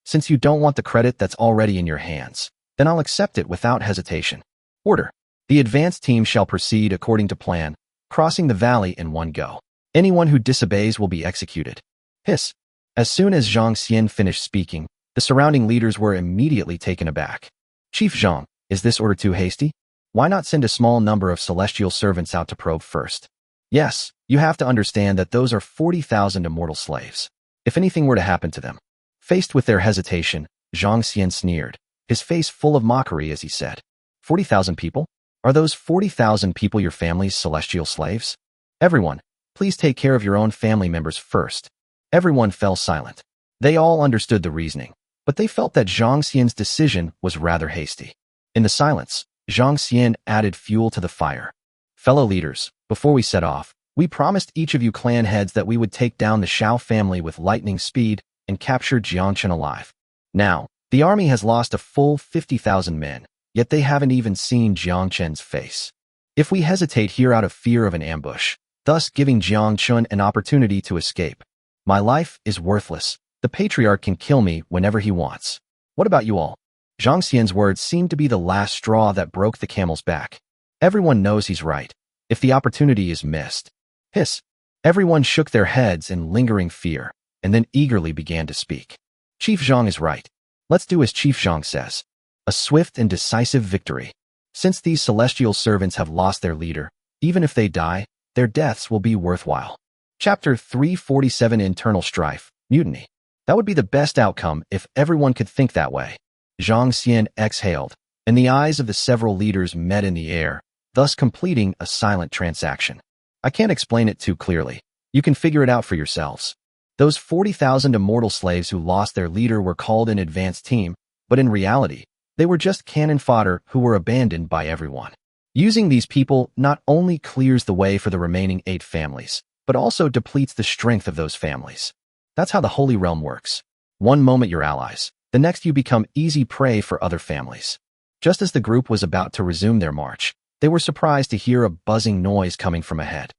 Since you don't want the credit that's already in your hands, then I'll accept it without hesitation. Order. The advance team shall proceed according to plan, crossing the valley in one go. Anyone who disobeys will be executed. Hiss. As soon as Jiang Xian finished speaking, the surrounding leaders were immediately taken aback. Chief Jiang, is this order too hasty? Why not send a small number of celestial servants out to probe first? Yes, you have to understand that those are 40,000 immortal slaves. If anything were to happen to them. Faced with their hesitation, Jiang Xian sneered, his face full of mockery as he said, 40,000 people? Are those 40,000 people your family's celestial slaves? Everyone, please take care of your own family members first. Everyone fell silent. They all understood the reasoning, but they felt that Jiang Xian's decision was rather hasty. In the silence, Jiang Xian added fuel to the fire. Fellow leaders, before we set off, we promised each of you clan heads that we would take down the Xiao family with lightning speed and capture Jiang Chen alive. Now, the army has lost a full 50,000 men, yet they haven't even seen Jiang Chen's face. If we hesitate here out of fear of an ambush, thus giving Jiang Chen an opportunity to escape, my life is worthless. The patriarch can kill me whenever he wants. What about you all? Jiang Xian's words seemed to be the last straw that broke the camel's back. Everyone knows he's right. If the opportunity is missed. Hiss. Everyone shook their heads in lingering fear, and then eagerly began to speak. Chief Jiang is right. Let's do as Chief Jiang says. A swift and decisive victory. Since these celestial servants have lost their leader, even if they die, their deaths will be worthwhile. Chapter 347 Internal Strife, Mutiny. That would be the best outcome if everyone could think that way. Jiang Chen exhaled, and the eyes of the several leaders met in the air, thus completing a silent transaction. I can't explain it too clearly. You can figure it out for yourselves. Those 40,000 immortal slaves who lost their leader were called an advanced team, but in reality, they were just cannon fodder who were abandoned by everyone. Using these people not only clears the way for the remaining 8 families, but also depletes the strength of those families. That's how the Holy Realm works. One moment you're allies, the next you become easy prey for other families. Just as the group was about to resume their march, they were surprised to hear a buzzing noise coming from ahead.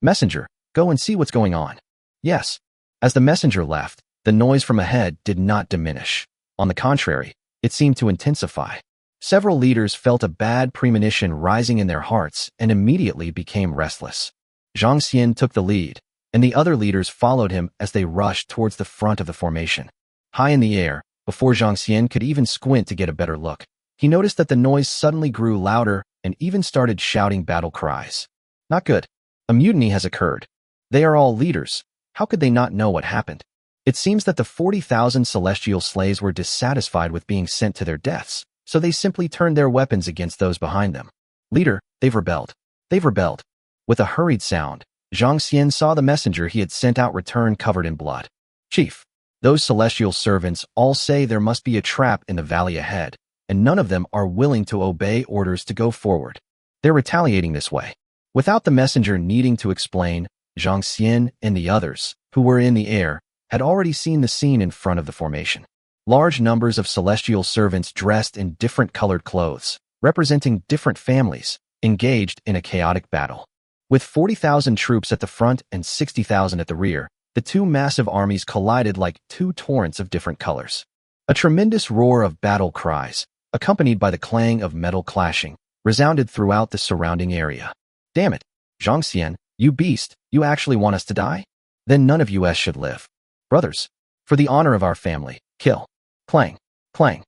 Messenger, go and see what's going on. Yes. As the messenger left, the noise from ahead did not diminish. On the contrary, it seemed to intensify. Several leaders felt a bad premonition rising in their hearts and immediately became restless. Jiang Xian took the lead, and the other leaders followed him as they rushed towards the front of the formation. High in the air, before Jiang Xian could even squint to get a better look, he noticed that the noise suddenly grew louder and even started shouting battle cries. Not good. A mutiny has occurred. They are all leaders. How could they not know what happened? It seems that the 40,000 celestial slaves were dissatisfied with being sent to their deaths, so they simply turned their weapons against those behind them. Leader, they've rebelled. They've rebelled. With a hurried sound, Jiang Xian saw the messenger he had sent out return covered in blood. Chief, those celestial servants all say there must be a trap in the valley ahead, and none of them are willing to obey orders to go forward. They're retaliating this way. Without the messenger needing to explain, Jiang Xian and the others, who were in the air, had already seen the scene in front of the formation. Large numbers of celestial servants dressed in different colored clothes, representing different families, engaged in a chaotic battle. With 40,000 troops at the front and 60,000 at the rear, the two massive armies collided like two torrents of different colors. A tremendous roar of battle cries, accompanied by the clang of metal clashing, resounded throughout the surrounding area. Damn it, Jiang Xian, you beast, you actually want us to die? Then none of us should live. Brothers, for the honor of our family, kill. Clang, clang.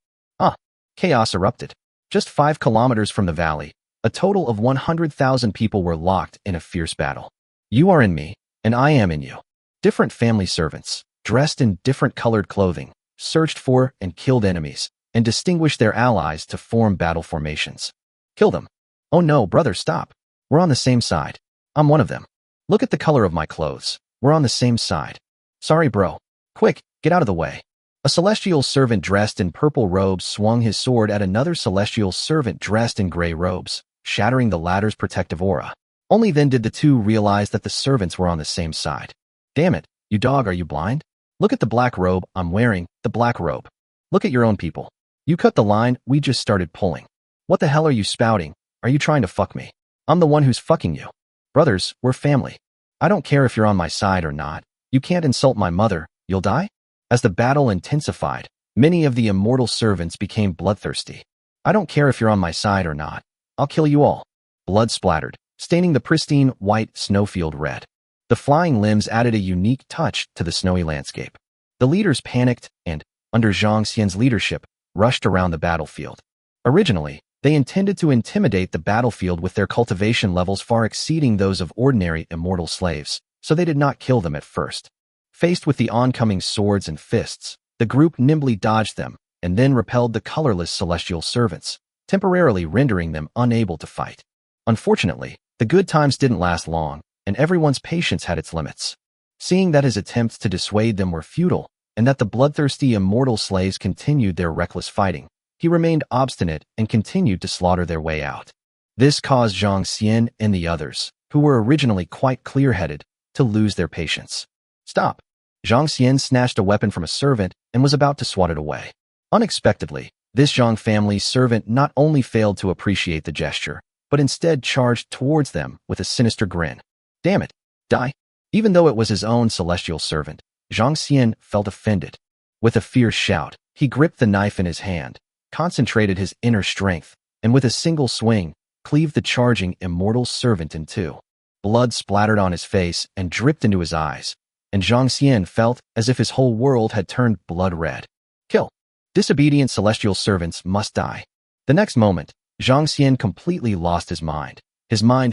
Chaos erupted. Just 5 kilometers from the valley, a total of 100,000 people were locked in a fierce battle. You are in me, and I am in you. Different family servants, dressed in different colored clothing, searched for and killed enemies, and distinguished their allies to form battle formations. Kill them. Oh no, brother, stop. We're on the same side. I'm one of them. Look at the color of my clothes. We're on the same side. Sorry, bro. Quick, get out of the way. A celestial servant dressed in purple robes swung his sword at another celestial servant dressed in gray robes, shattering the latter's protective aura. Only then did the two realize that the servants were on the same side. Damn it, you dog, are you blind? Look at the black robe I'm wearing, the black robe. Look at your own people. You cut the line, we just started pulling. What the hell are you spouting? Are you trying to fuck me? I'm the one who's fucking you. Brothers, we're family. I don't care if you're on my side or not. You can't insult my mother, you'll die? As the battle intensified, many of the immortal servants became bloodthirsty. I don't care if you're on my side or not. I'll kill you all. Blood splattered, staining the pristine white snowfield red. The flying limbs added a unique touch to the snowy landscape. The leaders panicked and, under Jiang Xian's leadership, rushed around the battlefield. Originally, they intended to intimidate the battlefield with their cultivation levels far exceeding those of ordinary immortal slaves, so they did not kill them at first. Faced with the oncoming swords and fists, the group nimbly dodged them and then repelled the colorless celestial servants, temporarily rendering them unable to fight. Unfortunately, the good times didn't last long, and everyone's patience had its limits. Seeing that his attempts to dissuade them were futile, and that the bloodthirsty immortal slaves continued their reckless fighting, he remained obstinate and continued to slaughter their way out. This caused Jiang Xian and the others, who were originally quite clear-headed, to lose their patience. Stop! Jiang Xian snatched a weapon from a servant and was about to swat it away. Unexpectedly, this Jiang family servant not only failed to appreciate the gesture, but instead charged towards them with a sinister grin. Damn it! Die! Even though it was his own celestial servant, Jiang Xian felt offended. With a fierce shout, he gripped the knife in his hand, concentrated his inner strength, and with a single swing, cleaved the charging immortal servant in two. Blood splattered on his face and dripped into his eyes, and Jiang Xian felt as if his whole world had turned blood red. Kill! Disobedient celestial servants must die. The next moment, Jiang Xian completely lost his mind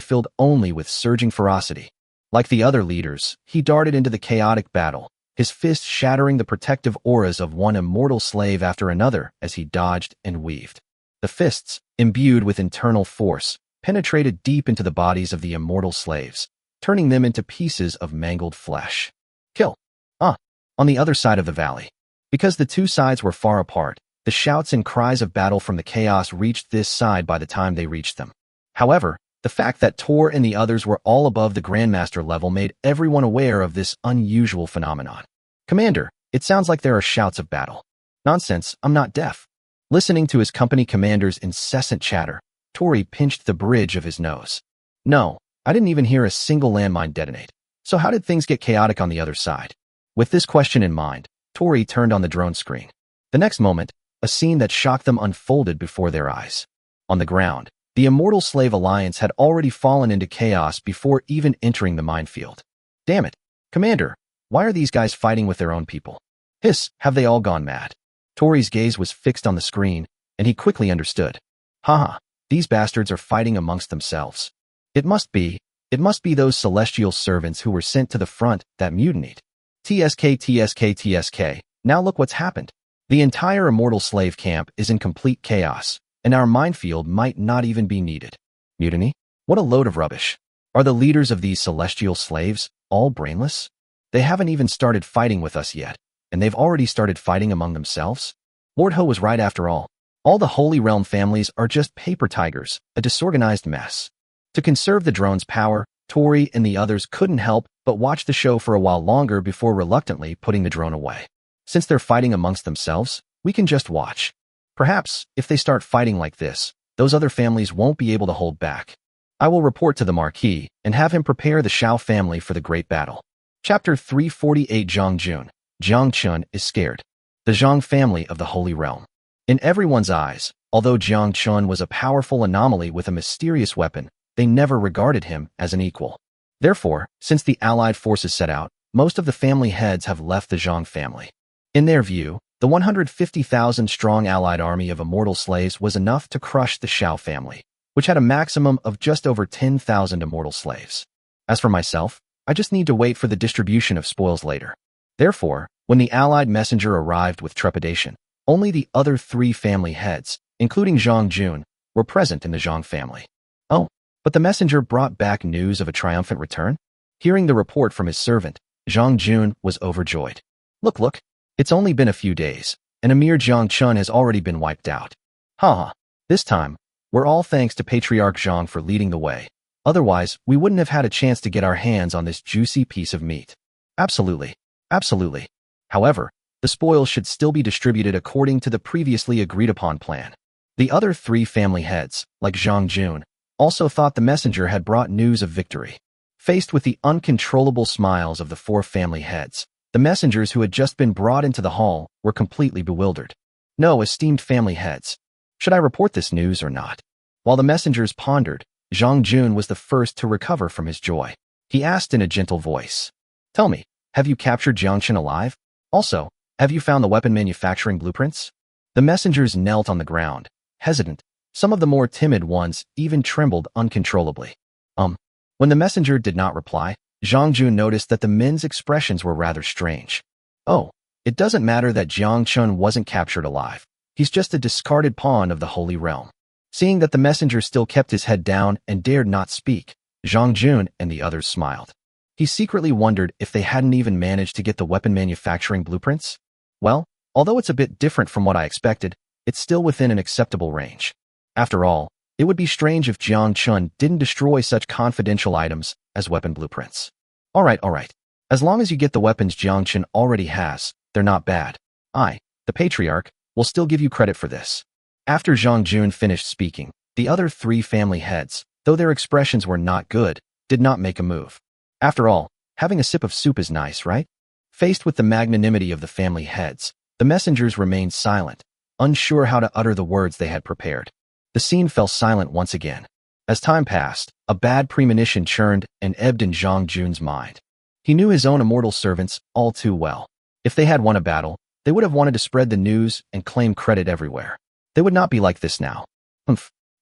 filled only with surging ferocity. Like the other leaders, he darted into the chaotic battle, his fists shattering the protective auras of one immortal slave after another as he dodged and weaved. The fists, imbued with internal force, penetrated deep into the bodies of the immortal slaves, turning them into pieces of mangled flesh. Kill. On the other side of the valley. Because the two sides were far apart, the shouts and cries of battle from the chaos reached this side by the time they reached them. However, the fact that Tor and the others were all above the Grandmaster level made everyone aware of this unusual phenomenon. Commander, it sounds like there are shouts of battle. Nonsense, I'm not deaf. Listening to his company commander's incessant chatter, Tori pinched the bridge of his nose. No, I didn't even hear a single landmine detonate. So how did things get chaotic on the other side? With this question in mind, Tori turned on the drone screen. The next moment, a scene that shocked them unfolded before their eyes. On the ground, the Immortal Slave Alliance had already fallen into chaos before even entering the minefield. Damn it, Commander, why are these guys fighting with their own people? Hiss, have they all gone mad? Tori's gaze was fixed on the screen, and he quickly understood. Haha, these bastards are fighting amongst themselves. It must be those celestial servants who were sent to the front that mutinied. TSK, now look what's happened. The entire Immortal Slave camp is in complete chaos, and our minefield might not even be needed. Mutiny? What a load of rubbish. Are the leaders of these celestial slaves all brainless? They haven't even started fighting with us yet, and they've already started fighting among themselves? Lord Ho was right after all. All the Holy Realm families are just paper tigers, a disorganized mess. To conserve the drone's power, Tori and the others couldn't help but watch the show for a while longer before reluctantly putting the drone away. Since they're fighting amongst themselves, we can just watch. Perhaps, if they start fighting like this, those other families won't be able to hold back. I will report to the Marquis and have him prepare the Xiao family for the great battle. Chapter 348 Jiang Chen is scared. The Jiang family of the Holy Realm. In everyone's eyes, although Jiang Chen was a powerful anomaly with a mysterious weapon, they never regarded him as an equal. Therefore, since the Allied forces set out, most of the family heads have left the Jiang family. In their view, the 150,000-strong Allied army of immortal slaves was enough to crush the Xiao family, which had a maximum of just over 10,000 immortal slaves. As for myself, I just need to wait for the distribution of spoils later. Therefore, when the Allied messenger arrived with trepidation, only the other three family heads, including Zhang Jun, were present in the Zhang family. Oh, but the messenger brought back news of a triumphant return? Hearing the report from his servant, Zhang Jun was overjoyed. Look, it's only been a few days, and Emir Jiang Chen has already been wiped out. Haha, this time, we're all thanks to Patriarch Zhang for leading the way. Otherwise, we wouldn't have had a chance to get our hands on this juicy piece of meat. Absolutely. However, the spoils should still be distributed according to the previously agreed upon plan. The other three family heads, like Zhang Jun, also thought the messenger had brought news of victory. Faced with the uncontrollable smiles of the four family heads, the messengers who had just been brought into the hall were completely bewildered. No, esteemed family heads. Should I report this news or not? While the messengers pondered, Zhang Jun was the first to recover from his joy. He asked in a gentle voice, "Tell me, have you captured Jiang Chen alive? Also, have you found the weapon manufacturing blueprints?" The messengers knelt on the ground, hesitant. Some of the more timid ones even trembled uncontrollably. When the messenger did not reply, Zhang Jun noticed that the men's expressions were rather strange. Oh, it doesn't matter that Jiang Chen wasn't captured alive. He's just a discarded pawn of the Holy Realm. Seeing that the messenger still kept his head down and dared not speak, Zhang Jun and the others smiled. He secretly wondered if they hadn't even managed to get the weapon manufacturing blueprints. Well, although it's a bit different from what I expected, it's still within an acceptable range. After all, it would be strange if Jiang Chen didn't destroy such confidential items as weapon blueprints. All right. As long as you get the weapons Jiang Chen already has, they're not bad. I, the Patriarch, will still give you credit for this. After Zhang Jun finished speaking, the other three family heads, though their expressions were not good, did not make a move. After all, having a sip of soup is nice, right? Faced with the magnanimity of the family heads, the messengers remained silent, unsure how to utter the words they had prepared. The scene fell silent once again. As time passed, a bad premonition churned and ebbed in Zhang Jun's mind. He knew his own immortal servants all too well. If they had won a battle, they would have wanted to spread the news and claim credit everywhere. They would not be like this now.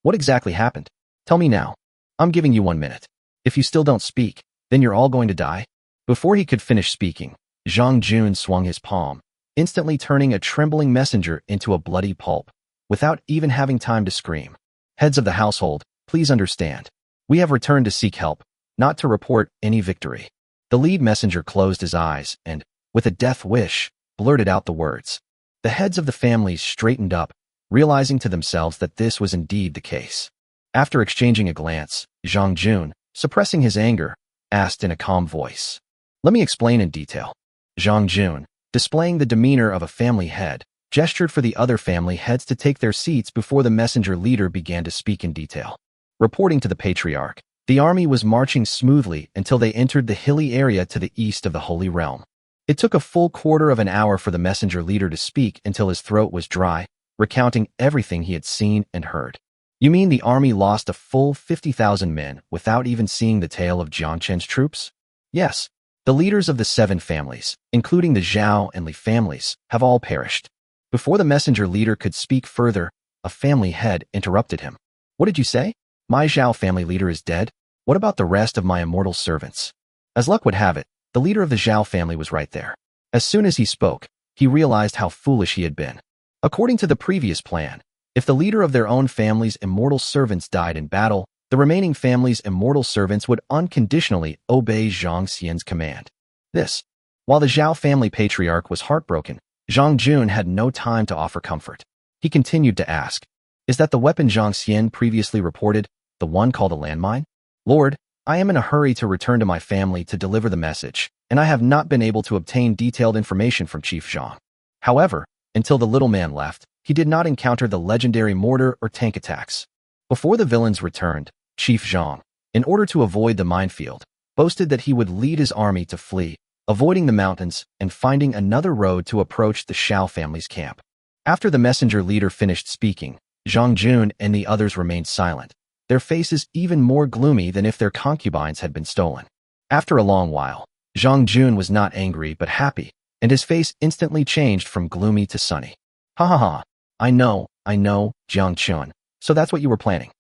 What exactly happened? Tell me now. I'm giving you 1 minute. If you still don't speak, Then you're all going to die? Before he could finish speaking, Jiang Chen swung his palm, instantly turning a trembling messenger into a bloody pulp, without even having time to scream. Heads of the household, please understand. We have returned to seek help, not to report any victory. The lead messenger closed his eyes and, with a death wish, blurted out the words. The heads of the families straightened up, realizing to themselves that this was indeed the case. After exchanging a glance, Jiang Chen, suppressing his anger, asked in a calm voice. Let me explain in detail. Jiang Chen, displaying the demeanor of a family head, gestured for the other family heads to take their seats before the messenger leader began to speak in detail. Reporting to the patriarch, the army was marching smoothly until they entered the hilly area to the east of the Holy Realm. It took a full quarter of an hour for the messenger leader to speak until his throat was dry, recounting everything he had seen and heard. You mean the army lost a full 50,000 men without even seeing the tail of Jiang Chen's troops? Yes. The leaders of the 7 families, including the Xiao and Li families, have all perished. Before the messenger leader could speak further, a family head interrupted him. What did you say? My Xiao family leader is dead? What about the rest of my immortal servants? As luck would have it, the leader of the Xiao family was right there. As soon as he spoke, he realized how foolish he had been. According to the previous plan, if the leader of their own family's immortal servants died in battle, the remaining family's immortal servants would unconditionally obey Jiang Xian's command. While the Xiao family patriarch was heartbroken, Jiang Chen had no time to offer comfort. He continued to ask, is that the weapon Jiang Xian previously reported, the one called a landmine? Lord, I am in a hurry to return to my family to deliver the message, and I have not been able to obtain detailed information from Chief Jiang. However, until the little man left, he did not encounter the legendary mortar or tank attacks. Before the villains returned, Chief Jiang, in order to avoid the minefield, boasted that he would lead his army to flee, avoiding the mountains and finding another road to approach the Xiao family's camp. After the messenger leader finished speaking, Jiang Chen and the others remained silent, their faces even more gloomy than if their concubines had been stolen. After a long while, Jiang Chen was not angry but happy, and his face instantly changed from gloomy to sunny. Ha ha ha, I know, Jiang Chen, so that's what you were planning.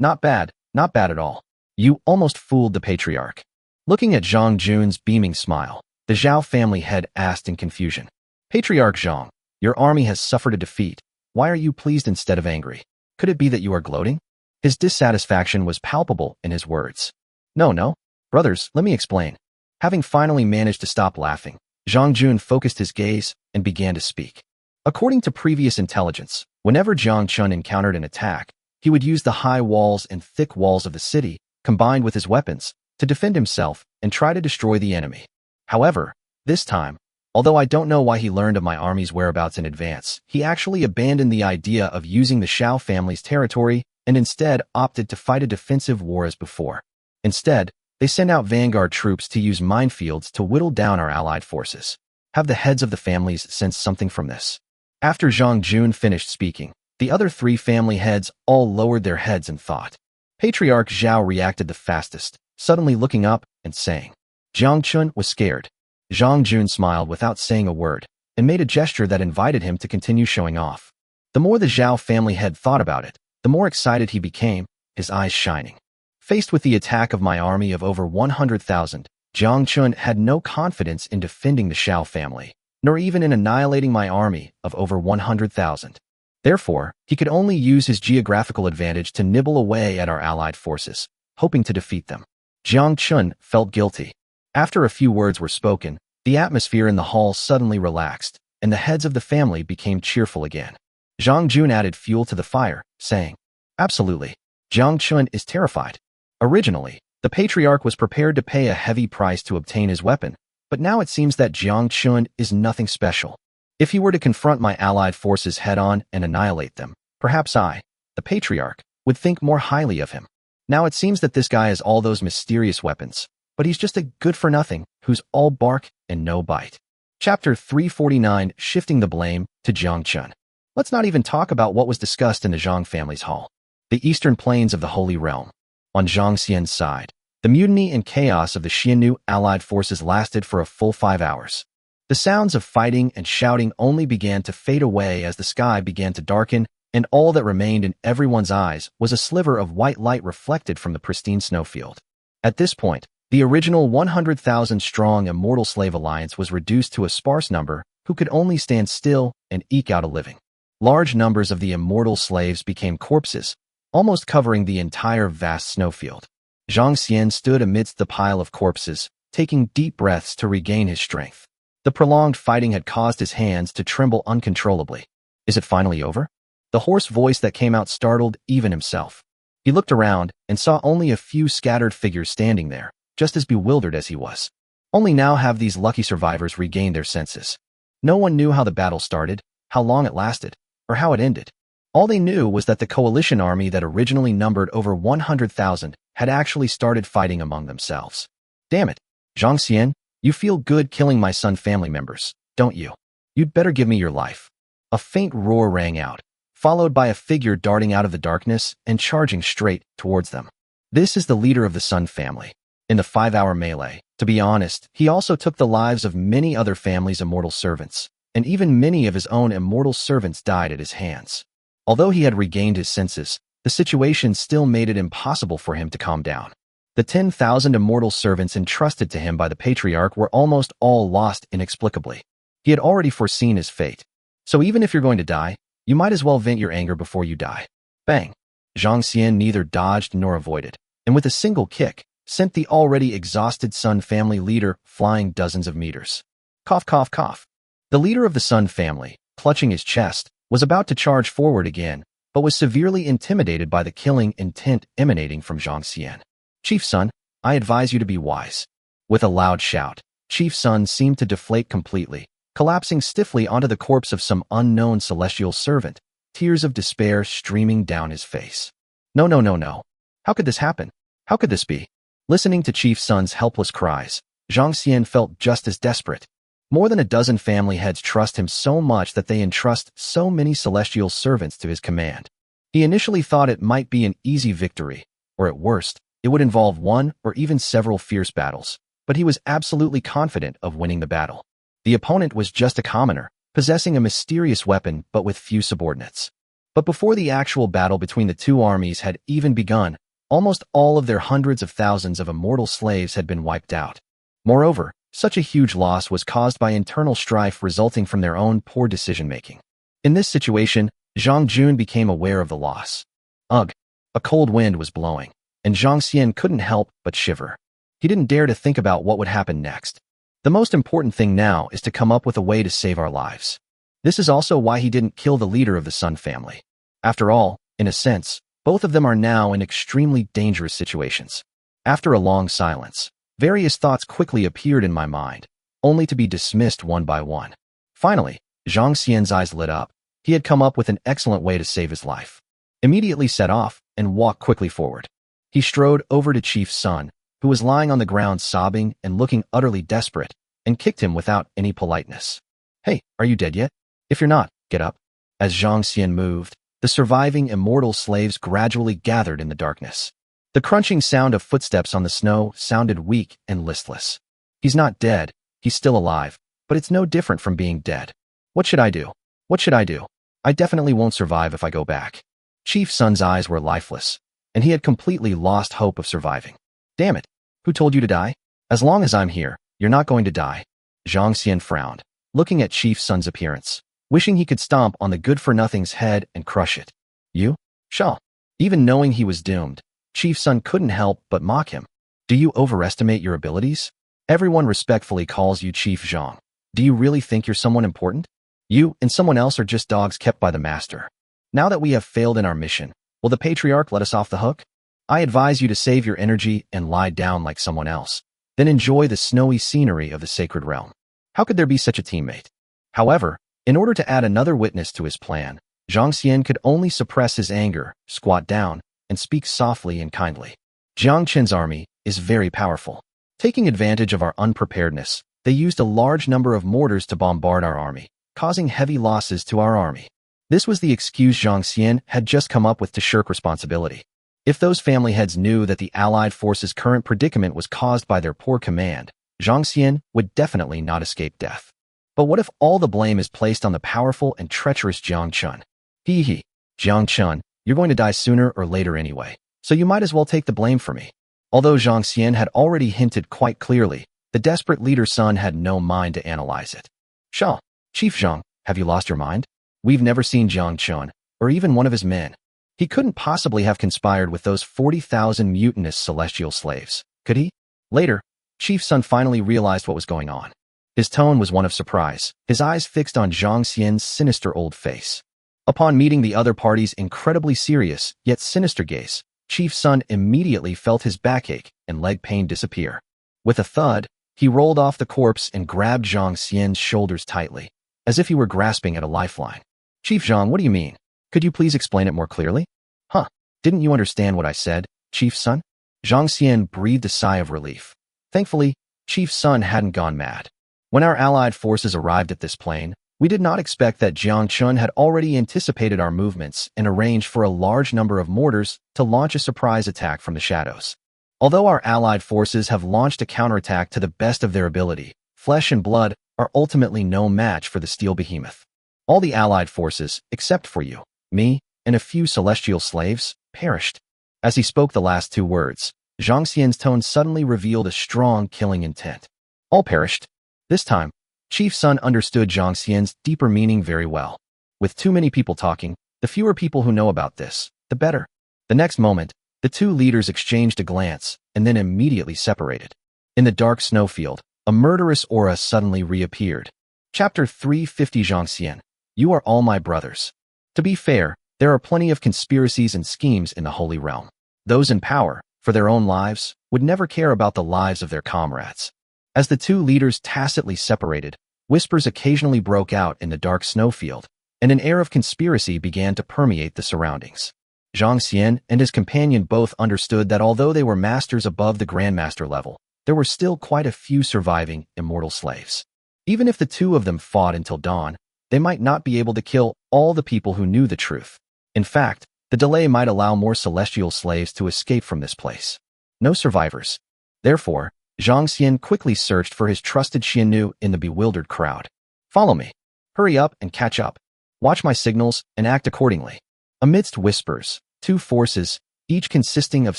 Not bad at all. You almost fooled the patriarch. Looking at Jiang Chen's beaming smile, the Xiao family head asked in confusion. Patriarch Jiang, your army has suffered a defeat. Why are you pleased instead of angry? Could it be that you are gloating? His dissatisfaction was palpable in his words. No. Brothers, let me explain. Having finally managed to stop laughing, Jiang Chen focused his gaze and began to speak. According to previous intelligence, whenever Jiang Chen encountered an attack, he would use the high walls and thick walls of the city, combined with his weapons, to defend himself and try to destroy the enemy. However, this time, although I don't know why he learned of my army's whereabouts in advance, he actually abandoned the idea of using the Xiao family's territory and instead opted to fight a defensive war as before. Instead, they sent out vanguard troops to use minefields to whittle down our allied forces. Have the heads of the families sensed something from this? After Jiang Chen finished speaking, the other 3 family heads all lowered their heads in thought. Patriarch Xiao reacted the fastest, suddenly looking up and saying, Jiang Chen was scared. Jiang Chen smiled without saying a word and made a gesture that invited him to continue showing off. The more the Xiao family head thought about it, the more excited he became, his eyes shining. Faced with the attack of my army of over 100,000, Jiang Chen had no confidence in defending the Xiao family, nor even in annihilating my army of over 100,000. Therefore, he could only use his geographical advantage to nibble away at our allied forces, hoping to defeat them. Jiang Chen felt guilty. After a few words were spoken, the atmosphere in the hall suddenly relaxed, and the heads of the family became cheerful again. Jiang Chen added fuel to the fire, saying, Absolutely. Jiang Chen is terrified. Originally, the patriarch was prepared to pay a heavy price to obtain his weapon, but now it seems that Jiang Chen is nothing special. If he were to confront my allied forces head-on and annihilate them, perhaps I, the patriarch, would think more highly of him. Now it seems that this guy has all those mysterious weapons, but he's just a good-for-nothing who's all bark and no bite. Chapter 349, Shifting the Blame to Jiang Chen. Let's not even talk about what was discussed in the Jiang family's hall. The eastern plains of the Holy Realm. On Jiang Xian's side, the mutiny and chaos of the Xianu allied forces lasted for a full 5 hours. The sounds of fighting and shouting only began to fade away as the sky began to darken, and all that remained in everyone's eyes was a sliver of white light reflected from the pristine snowfield. At this point, The original 100,000-strong immortal slave alliance was reduced to a sparse number who could only stand still and eke out a living. Large numbers of the immortal slaves became corpses, almost covering the entire vast snowfield. Jiang Chen stood amidst the pile of corpses, taking deep breaths to regain his strength. The prolonged fighting had caused his hands to tremble uncontrollably. Is it finally over? The hoarse voice that came out startled even himself. He looked around and saw only a few scattered figures standing there, just as bewildered as he was. Only now have these lucky survivors regained their senses. No one knew how the battle started, how long it lasted, or how it ended. All they knew was that the coalition army that originally numbered over 100,000 had actually started fighting among themselves. Damn it, Jiang Chen, you feel good killing my son family members, don't you? You'd better give me your life. A faint roar rang out, followed by a figure darting out of the darkness and charging straight towards them. This is the leader of the Sun family. In the 5-hour melee, to be honest, he also took the lives of many other families' immortal servants, and even many of his own immortal servants died at his hands. Although he had regained his senses, the situation still made it impossible for him to calm down. The 10,000 immortal servants entrusted to him by the patriarch were almost all lost inexplicably. He had already foreseen his fate. So even if you're going to die, you might as well vent your anger before you die. Bang! Jiang Chen neither dodged nor avoided, and with a single kick, sent the already exhausted Sun family leader flying dozens of meters. Cough, cough, cough. The leader of the Sun family, clutching his chest, was about to charge forward again, but was severely intimidated by the killing intent emanating from Jiang Chen. Chief Sun, I advise you to be wise. With a loud shout, Chief Sun seemed to deflate completely, collapsing stiffly onto the corpse of some unknown celestial servant, tears of despair streaming down his face. No, no, no, no. How could this happen? How could this be? Listening to Chief Sun's helpless cries, Jiang Chen felt just as desperate. More than a dozen family heads trust him so much that they entrust so many celestial servants to his command. He initially thought it might be an easy victory, or at worst, it would involve one or even several fierce battles, but he was absolutely confident of winning the battle. The opponent was just a commoner, possessing a mysterious weapon but with few subordinates. But before the actual battle between the two armies had even begun, almost all of their hundreds of thousands of immortal slaves had been wiped out. Moreover, such a huge loss was caused by internal strife resulting from their own poor decision-making. In this situation, Zhang Jun became aware of the loss. Ugh! A cold wind was blowing, and Jiang Chen couldn't help but shiver. He didn't dare to think about what would happen next. The most important thing now is to come up with a way to save our lives. This is also why he didn't kill the leader of the Sun family. After all, in a sense, both of them are now in extremely dangerous situations. After a long silence, various thoughts quickly appeared in my mind, only to be dismissed one by one. Finally, Jiang Xian's eyes lit up. He had come up with an excellent way to save his life. Immediately set off and walked quickly forward. He strode over to Chief Sun, who was lying on the ground sobbing and looking utterly desperate, and kicked him without any politeness. Hey, are you dead yet? If you're not, get up. As Jiang Xian moved, the surviving immortal slaves gradually gathered in the darkness. The crunching sound of footsteps on the snow sounded weak and listless. He's not dead, he's still alive, but it's no different from being dead. What should I do? What should I do? I definitely won't survive if I go back. Chief Sun's eyes were lifeless, and he had completely lost hope of surviving. Damn it, who told you to die? As long as I'm here, you're not going to die. Jiang Xian frowned, looking at Chief Sun's appearance, wishing he could stomp on the good-for-nothing's head and crush it. You? Xiao. Even knowing he was doomed, Chief Sun couldn't help but mock him. Do you overestimate your abilities? Everyone respectfully calls you Chief Zhang. Do you really think you're someone important? You and someone else are just dogs kept by the master. Now that we have failed in our mission, will the Patriarch let us off the hook? I advise you to save your energy and lie down like someone else. Then enjoy the snowy scenery of the sacred realm. How could there be such a teammate? However, in order to add another witness to his plan, Jiang Xian could only suppress his anger, squat down, and speak softly and kindly. Jiang Chen's army is very powerful. Taking advantage of our unpreparedness, they used a large number of mortars to bombard our army, causing heavy losses to our army. This was the excuse Jiang Xian had just come up with to shirk responsibility. If those family heads knew that the Allied forces' current predicament was caused by their poor command, Jiang Xian would definitely not escape death. But what if all the blame is placed on the powerful and treacherous Jiang Chen? Jiang Chen, you're going to die sooner or later anyway, so you might as well take the blame for me. Although Jiang Xian had already hinted quite clearly, the desperate leader's son had no mind to analyze it. Xiao, Chief Jiang, have you lost your mind? We've never seen Jiang Chen, or even one of his men. He couldn't possibly have conspired with those 40,000 mutinous celestial slaves, could he? Later, Chief Sun finally realized what was going on. His tone was one of surprise, his eyes fixed on Jiang Xian's sinister old face. Upon meeting the other party's incredibly serious, yet sinister gaze, Chief Sun immediately felt his backache and leg pain disappear. With a thud, he rolled off the corpse and grabbed Jiang Xian's shoulders tightly, as if he were grasping at a lifeline. Chief Jiang, what do you mean? Could you please explain it more clearly? Huh, didn't you understand what I said, Chief Sun? Jiang Xian breathed a sigh of relief. Thankfully, Chief Sun hadn't gone mad. When our allied forces arrived at this plain, we did not expect that Jiang Chen had already anticipated our movements and arranged for a large number of mortars to launch a surprise attack from the shadows. Although our allied forces have launched a counterattack to the best of their ability, flesh and blood are ultimately no match for the steel behemoth. All the allied forces, except for you, me, and a few celestial slaves, perished. As he spoke the last two words, Jiang Xian's tone suddenly revealed a strong killing intent. All perished. This time, Chief Sun understood Jiang Xian's deeper meaning very well. With too many people talking, the fewer people who know about this, the better. The next moment, the two leaders exchanged a glance and then immediately separated. In the dark snowfield, a murderous aura suddenly reappeared. Chapter 350 Jiang Xian, you are all my brothers. To be fair, there are plenty of conspiracies and schemes in the Holy Realm. Those in power, for their own lives, would never care about the lives of their comrades. As the two leaders tacitly separated, whispers occasionally broke out in the dark snowfield, and an air of conspiracy began to permeate the surroundings. Jiang Xian and his companion both understood that although they were masters above the grandmaster level, there were still quite a few surviving immortal slaves. Even if the two of them fought until dawn, they might not be able to kill all the people who knew the truth. In fact, the delay might allow more celestial slaves to escape from this place. No survivors. Therefore, Jiang Xian quickly searched for his trusted Xiannu in the bewildered crowd. Follow me. Hurry up and catch up. Watch my signals and act accordingly. Amidst whispers, two forces, each consisting of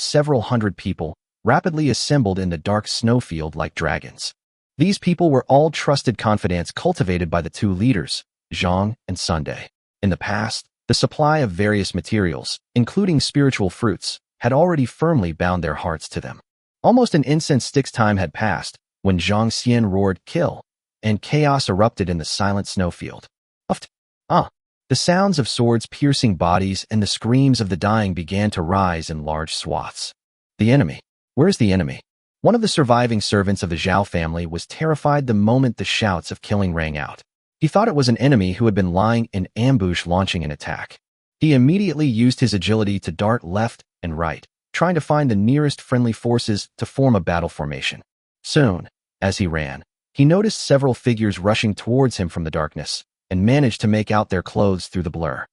several hundred people, rapidly assembled in the dark snowfield like dragons. These people were all trusted confidants cultivated by the two leaders, Zhang and Sunday. In the past, the supply of various materials, including spiritual fruits, had already firmly bound their hearts to them. Almost an incense stick's time had passed when Jiang Xian roared kill, and chaos erupted in the silent snowfield. The sounds of swords piercing bodies and the screams of the dying began to rise in large swaths. The enemy. Where's the enemy? One of the surviving servants of the Xiao family was terrified the moment the shouts of killing rang out. He thought it was an enemy who had been lying in ambush launching an attack. He immediately used his agility to dart left and right, trying to find the nearest friendly forces to form a battle formation. Soon, as he ran, he noticed several figures rushing towards him from the darkness, and managed to make out their clothes through the blur.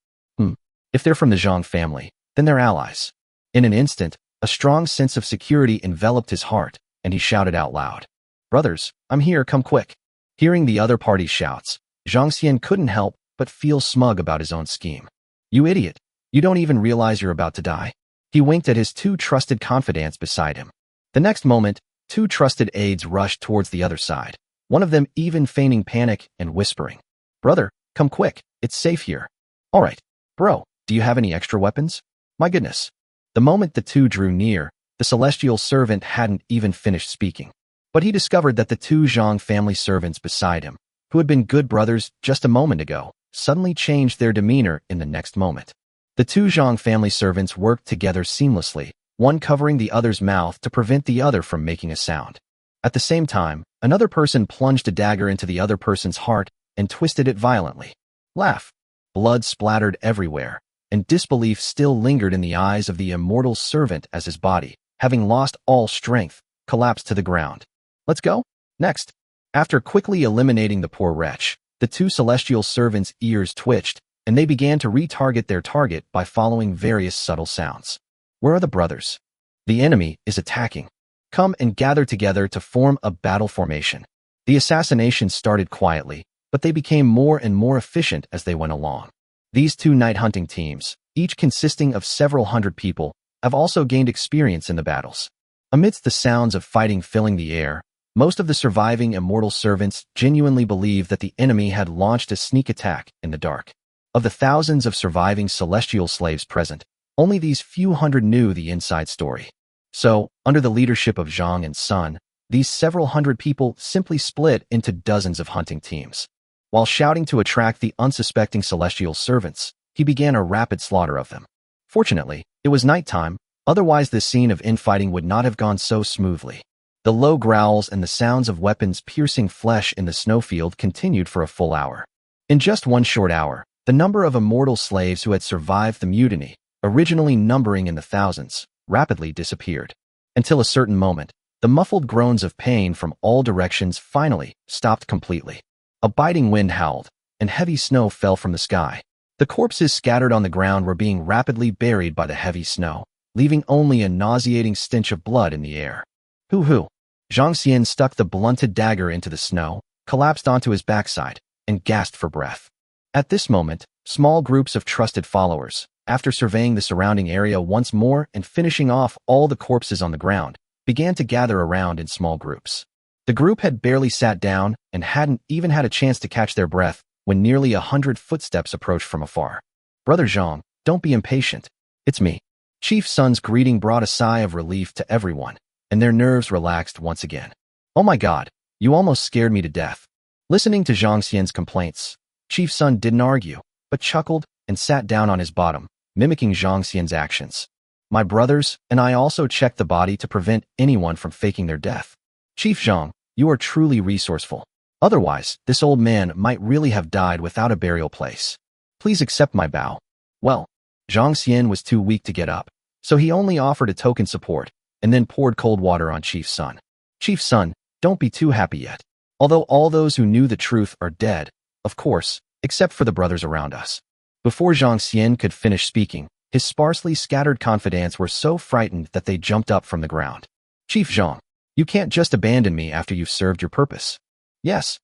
If they're from the Zhang family, then they're allies. In an instant, a strong sense of security enveloped his heart, and he shouted out loud, "Brothers, I'm here, come quick." Hearing the other party's shouts, Jiang Xian couldn't help but feel smug about his own scheme. You idiot, you don't even realize you're about to die. He winked at his two trusted confidants beside him. The next moment, two trusted aides rushed towards the other side, one of them even feigning panic and whispering, "Brother, come quick, it's safe here." "All right, bro, do you have any extra weapons?" "My goodness." The moment the two drew near, the celestial servant hadn't even finished speaking. But he discovered that the two Zhang family servants beside him, who had been good brothers just a moment ago, suddenly changed their demeanor in the next moment. The two Zhang family servants worked together seamlessly, one covering the other's mouth to prevent the other from making a sound. At the same time, another person plunged a dagger into the other person's heart and twisted it violently. Laugh. Blood splattered everywhere, and disbelief still lingered in the eyes of the immortal servant as his body, having lost all strength, collapsed to the ground. "Let's go?" Next. After quickly eliminating the poor wretch, the two celestial servants' ears twitched, and they began to retarget their target by following various subtle sounds. Where are the brothers? The enemy is attacking. Come and gather together to form a battle formation. The assassination started quietly, but they became more and more efficient as they went along. These two night hunting teams, each consisting of several hundred people, have also gained experience in the battles. Amidst the sounds of fighting filling the air, most of the surviving immortal servants genuinely believed that the enemy had launched a sneak attack in the dark. Of the thousands of surviving celestial slaves present, only these few hundred knew the inside story. So, under the leadership of Jiang and Sun, these several hundred people simply split into dozens of hunting teams. While shouting to attract the unsuspecting celestial servants, he began a rapid slaughter of them. Fortunately, it was nighttime, otherwise this scene of infighting would not have gone so smoothly. The low growls and the sounds of weapons piercing flesh in the snowfield continued for a full hour. In just one short hour, the number of immortal slaves who had survived the mutiny, originally numbering in the thousands, rapidly disappeared. Until a certain moment, the muffled groans of pain from all directions finally stopped completely. A biting wind howled, and heavy snow fell from the sky. The corpses scattered on the ground were being rapidly buried by the heavy snow, leaving only a nauseating stench of blood in the air. Hoo-hoo! Jiang Xian stuck the blunted dagger into the snow, collapsed onto his backside, and gasped for breath. At this moment, small groups of trusted followers, after surveying the surrounding area once more and finishing off all the corpses on the ground, began to gather around in small groups. The group had barely sat down and hadn't even had a chance to catch their breath when nearly 100 footsteps approached from afar. "Brother Jiang, don't be impatient. It's me." Chief Sun's greeting brought a sigh of relief to everyone, and their nerves relaxed once again. "Oh my God, you almost scared me to death." Listening to Jiang Xian's complaints, Chief Sun didn't argue, but chuckled and sat down on his bottom, mimicking Jiang Xian's actions. "My brothers and I also checked the body to prevent anyone from faking their death. Chief Jiang, you are truly resourceful. Otherwise, this old man might really have died without a burial place. Please accept my bow." Well, Jiang Xian was too weak to get up, so he only offered a token support and then poured cold water on Chief Sun. "Chief Sun, don't be too happy yet. Although all those who knew the truth are dead, of course, except for the brothers around us." Before Jiang Xian could finish speaking, his sparsely scattered confidants were so frightened that they jumped up from the ground. "Chief Jiang, you can't just abandon me after you've served your purpose." Yes,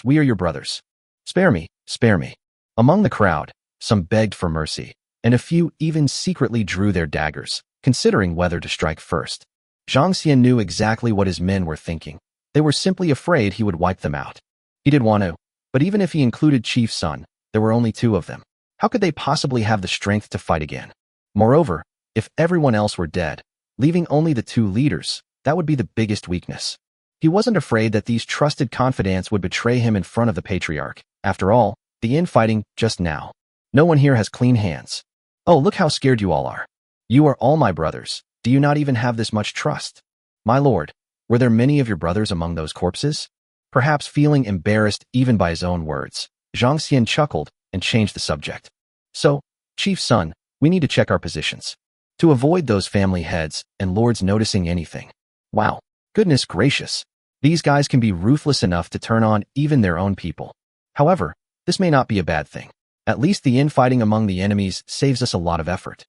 we are your brothers. Spare me, spare me." Among the crowd, some begged for mercy, and a few even secretly drew their daggers, considering whether to strike first. Jiang Xian knew exactly what his men were thinking. They were simply afraid he would wipe them out. He did want to, but even if he included Chief Sun, there were only 2 of them. How could they possibly have the strength to fight again? Moreover, if everyone else were dead, leaving only the 2 leaders, that would be the biggest weakness. He wasn't afraid that these trusted confidants would betray him in front of the patriarch. After all, the infighting just now. No one here has clean hands. "Oh, look how scared you all are. You are all my brothers. Do you not even have this much trust? My lord, were there many of your brothers among those corpses?" Perhaps feeling embarrassed even by his own words, Jiang Xian chuckled and changed the subject. "So, Chief Sun, we need to check our positions, to avoid those family heads and lords noticing anything." Wow, goodness gracious. These guys can be ruthless enough to turn on even their own people. However, this may not be a bad thing. At least the infighting among the enemies saves us a lot of effort.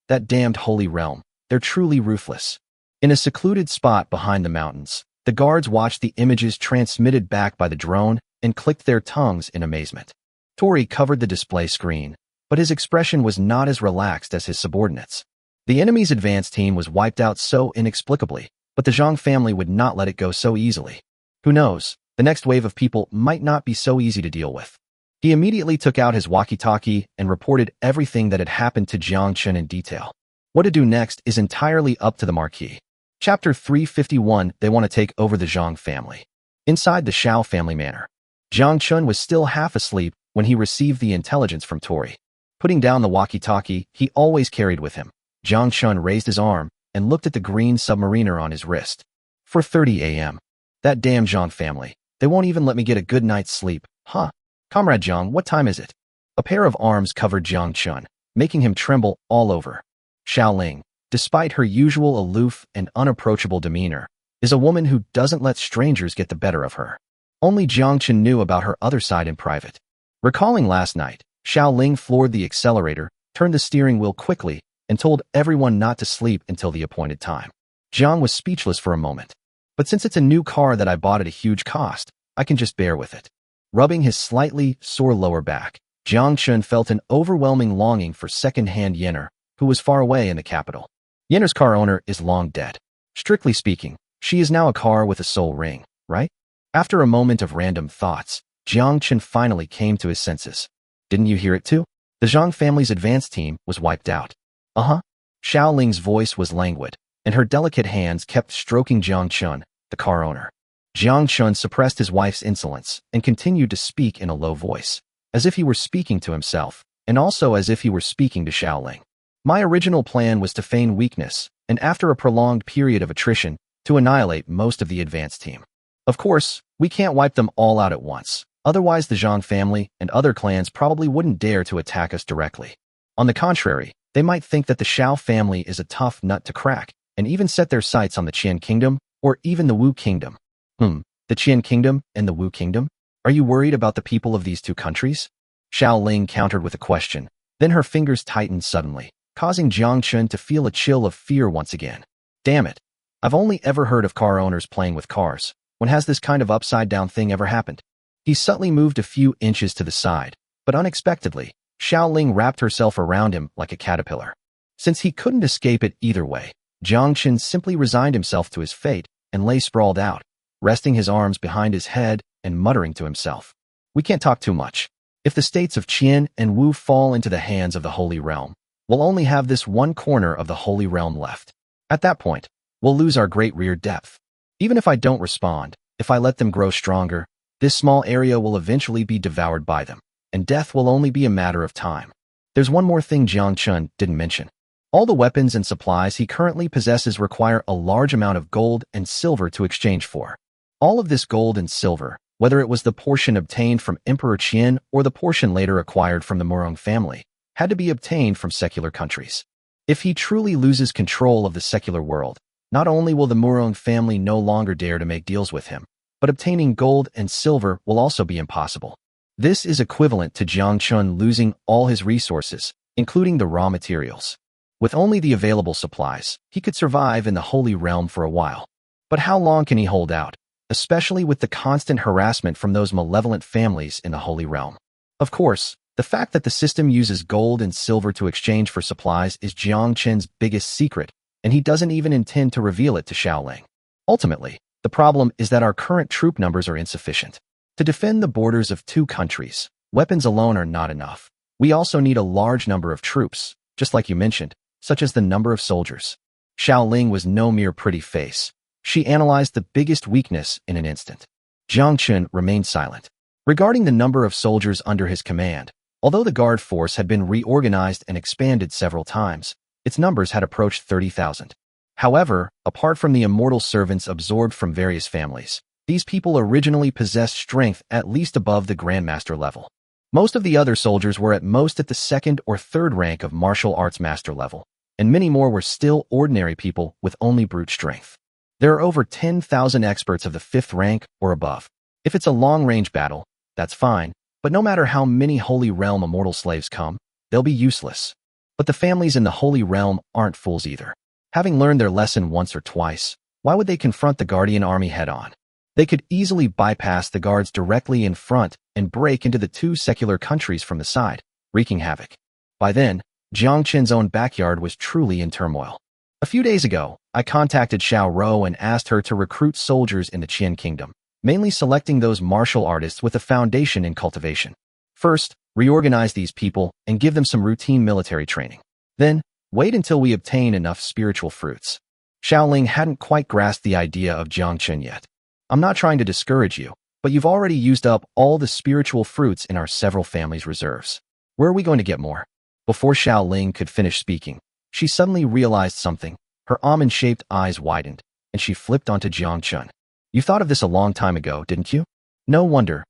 That damned holy realm, they're truly ruthless. In a secluded spot behind the mountains, the guards watched the images transmitted back by the drone and clicked their tongues in amazement. Tori covered the display screen, but his expression was not as relaxed as his subordinates. The enemy's advance team was wiped out so inexplicably, but the Jiang family would not let it go so easily. Who knows, the next wave of people might not be so easy to deal with. He immediately took out his walkie-talkie and reported everything that had happened to Jiang Chen in detail. What to do next is entirely up to the Marquis. Chapter 351, they want to take over the Jiang family. Inside the Xiao family manor, Jiang Chen was still half asleep when he received the intelligence from Tori. Putting down the walkie-talkie he always carried with him, Jiang Chen raised his arm and looked at the green submariner on his wrist. 4:30 a.m. That damn Jiang family. They won't even let me get a good night's sleep, huh? Comrade Jiang, what time is it? A pair of arms covered Jiang Chen, making him tremble all over. Xiao Ling, despite her usual aloof and unapproachable demeanor, is a woman who doesn't let strangers get the better of her. Only Jiang Chen knew about her other side in private. Recalling last night, Xiao Ling floored the accelerator, turned the steering wheel quickly, and told everyone not to sleep until the appointed time. Jiang was speechless for a moment. But since it's a new car that I bought at a huge cost, I can just bear with it. Rubbing his slightly sore lower back, Jiang Chen felt an overwhelming longing for second-hand Yenner, who was far away in the capital. Yenner's car owner is long dead. Strictly speaking, she is now a car with a soul ring, right? After a moment of random thoughts, Jiang Chen finally came to his senses. Didn't you hear it too? The Zhang family's advance team was wiped out. Uh-huh. Xiao Ling's voice was languid, and her delicate hands kept stroking Jiang Chen, the car owner. Jiang Chen suppressed his wife's insolence and continued to speak in a low voice, as if he were speaking to himself, and also as if he were speaking to Xiao Ling. My original plan was to feign weakness, and after a prolonged period of attrition, to annihilate most of the advance team. Of course, we can't wipe them all out at once. Otherwise, the Zhang family and other clans probably wouldn't dare to attack us directly. On the contrary, they might think that the Xiao family is a tough nut to crack, and even set their sights on the Qian kingdom, or even the Wu kingdom. The Qian kingdom and the Wu kingdom? Are you worried about the people of these two countries? Xiao Ling countered with a question. Then her fingers tightened suddenly, causing Jiang Chen to feel a chill of fear once again. Damn it. I've only ever heard of car owners playing with cars. When has this kind of upside-down thing ever happened? He subtly moved a few inches to the side, but unexpectedly, Xiao Ling wrapped herself around him like a caterpillar. Since he couldn't escape it either way, Jiang Chen simply resigned himself to his fate and lay sprawled out, resting his arms behind his head and muttering to himself. We can't talk too much. If the states of Qian and Wu fall into the hands of the Holy Realm, we'll only have this one corner of the Holy Realm left. At that point, we'll lose our great rear depth. Even if I don't respond, if I let them grow stronger, this small area will eventually be devoured by them, and death will only be a matter of time. There's one more thing Jiang Chen didn't mention. All the weapons and supplies he currently possesses require a large amount of gold and silver to exchange for. All of this gold and silver, whether it was the portion obtained from Emperor Qian or the portion later acquired from the Murong family, had to be obtained from secular countries. If he truly loses control of the secular world, not only will the Murong family no longer dare to make deals with him, but obtaining gold and silver will also be impossible. This is equivalent to Jiang Chen losing all his resources, including the raw materials. With only the available supplies, he could survive in the Holy Realm for a while. But how long can he hold out, especially with the constant harassment from those malevolent families in the Holy Realm? Of course, the fact that the system uses gold and silver to exchange for supplies is Jiang Chen's biggest secret, and he doesn't even intend to reveal it to Xiao Ling. Ultimately, the problem is that our current troop numbers are insufficient. To defend the borders of two countries, weapons alone are not enough. We also need a large number of troops, just like you mentioned, such as the number of soldiers. Xiao Ling was no mere pretty face. She analyzed the biggest weakness in an instant. Jiang Chen remained silent. Regarding the number of soldiers under his command, although the guard force had been reorganized and expanded several times, its numbers had approached 30,000. However, apart from the immortal servants absorbed from various families, these people originally possessed strength at least above the Grandmaster level. Most of the other soldiers were at most at the second or third rank of martial arts master level, and many more were still ordinary people with only brute strength. There are over 10,000 experts of the 5th rank or above. If it's a long-range battle, that's fine, but no matter how many Holy Realm immortal slaves come, they'll be useless. But the families in the Holy Realm aren't fools either. Having learned their lesson once or twice, why would they confront the Guardian army head-on? They could easily bypass the guards directly in front and break into the two secular countries from the side, wreaking havoc. By then, Jiang Chen's own backyard was truly in turmoil. A few days ago, I contacted Xiao Rou and asked her to recruit soldiers in the Qian kingdom, mainly selecting those martial artists with a foundation in cultivation. First, reorganize these people and give them some routine military training. Then, wait until we obtain enough spiritual fruits. Xiao Ling hadn't quite grasped the idea of Jiang Chen yet. I'm not trying to discourage you, but you've already used up all the spiritual fruits in our several families' reserves. Where are we going to get more? Before Xiao Ling could finish speaking, she suddenly realized something. Her almond-shaped eyes widened, and she flipped onto Jiang Chen. You thought of this a long time ago, didn't you? No wonder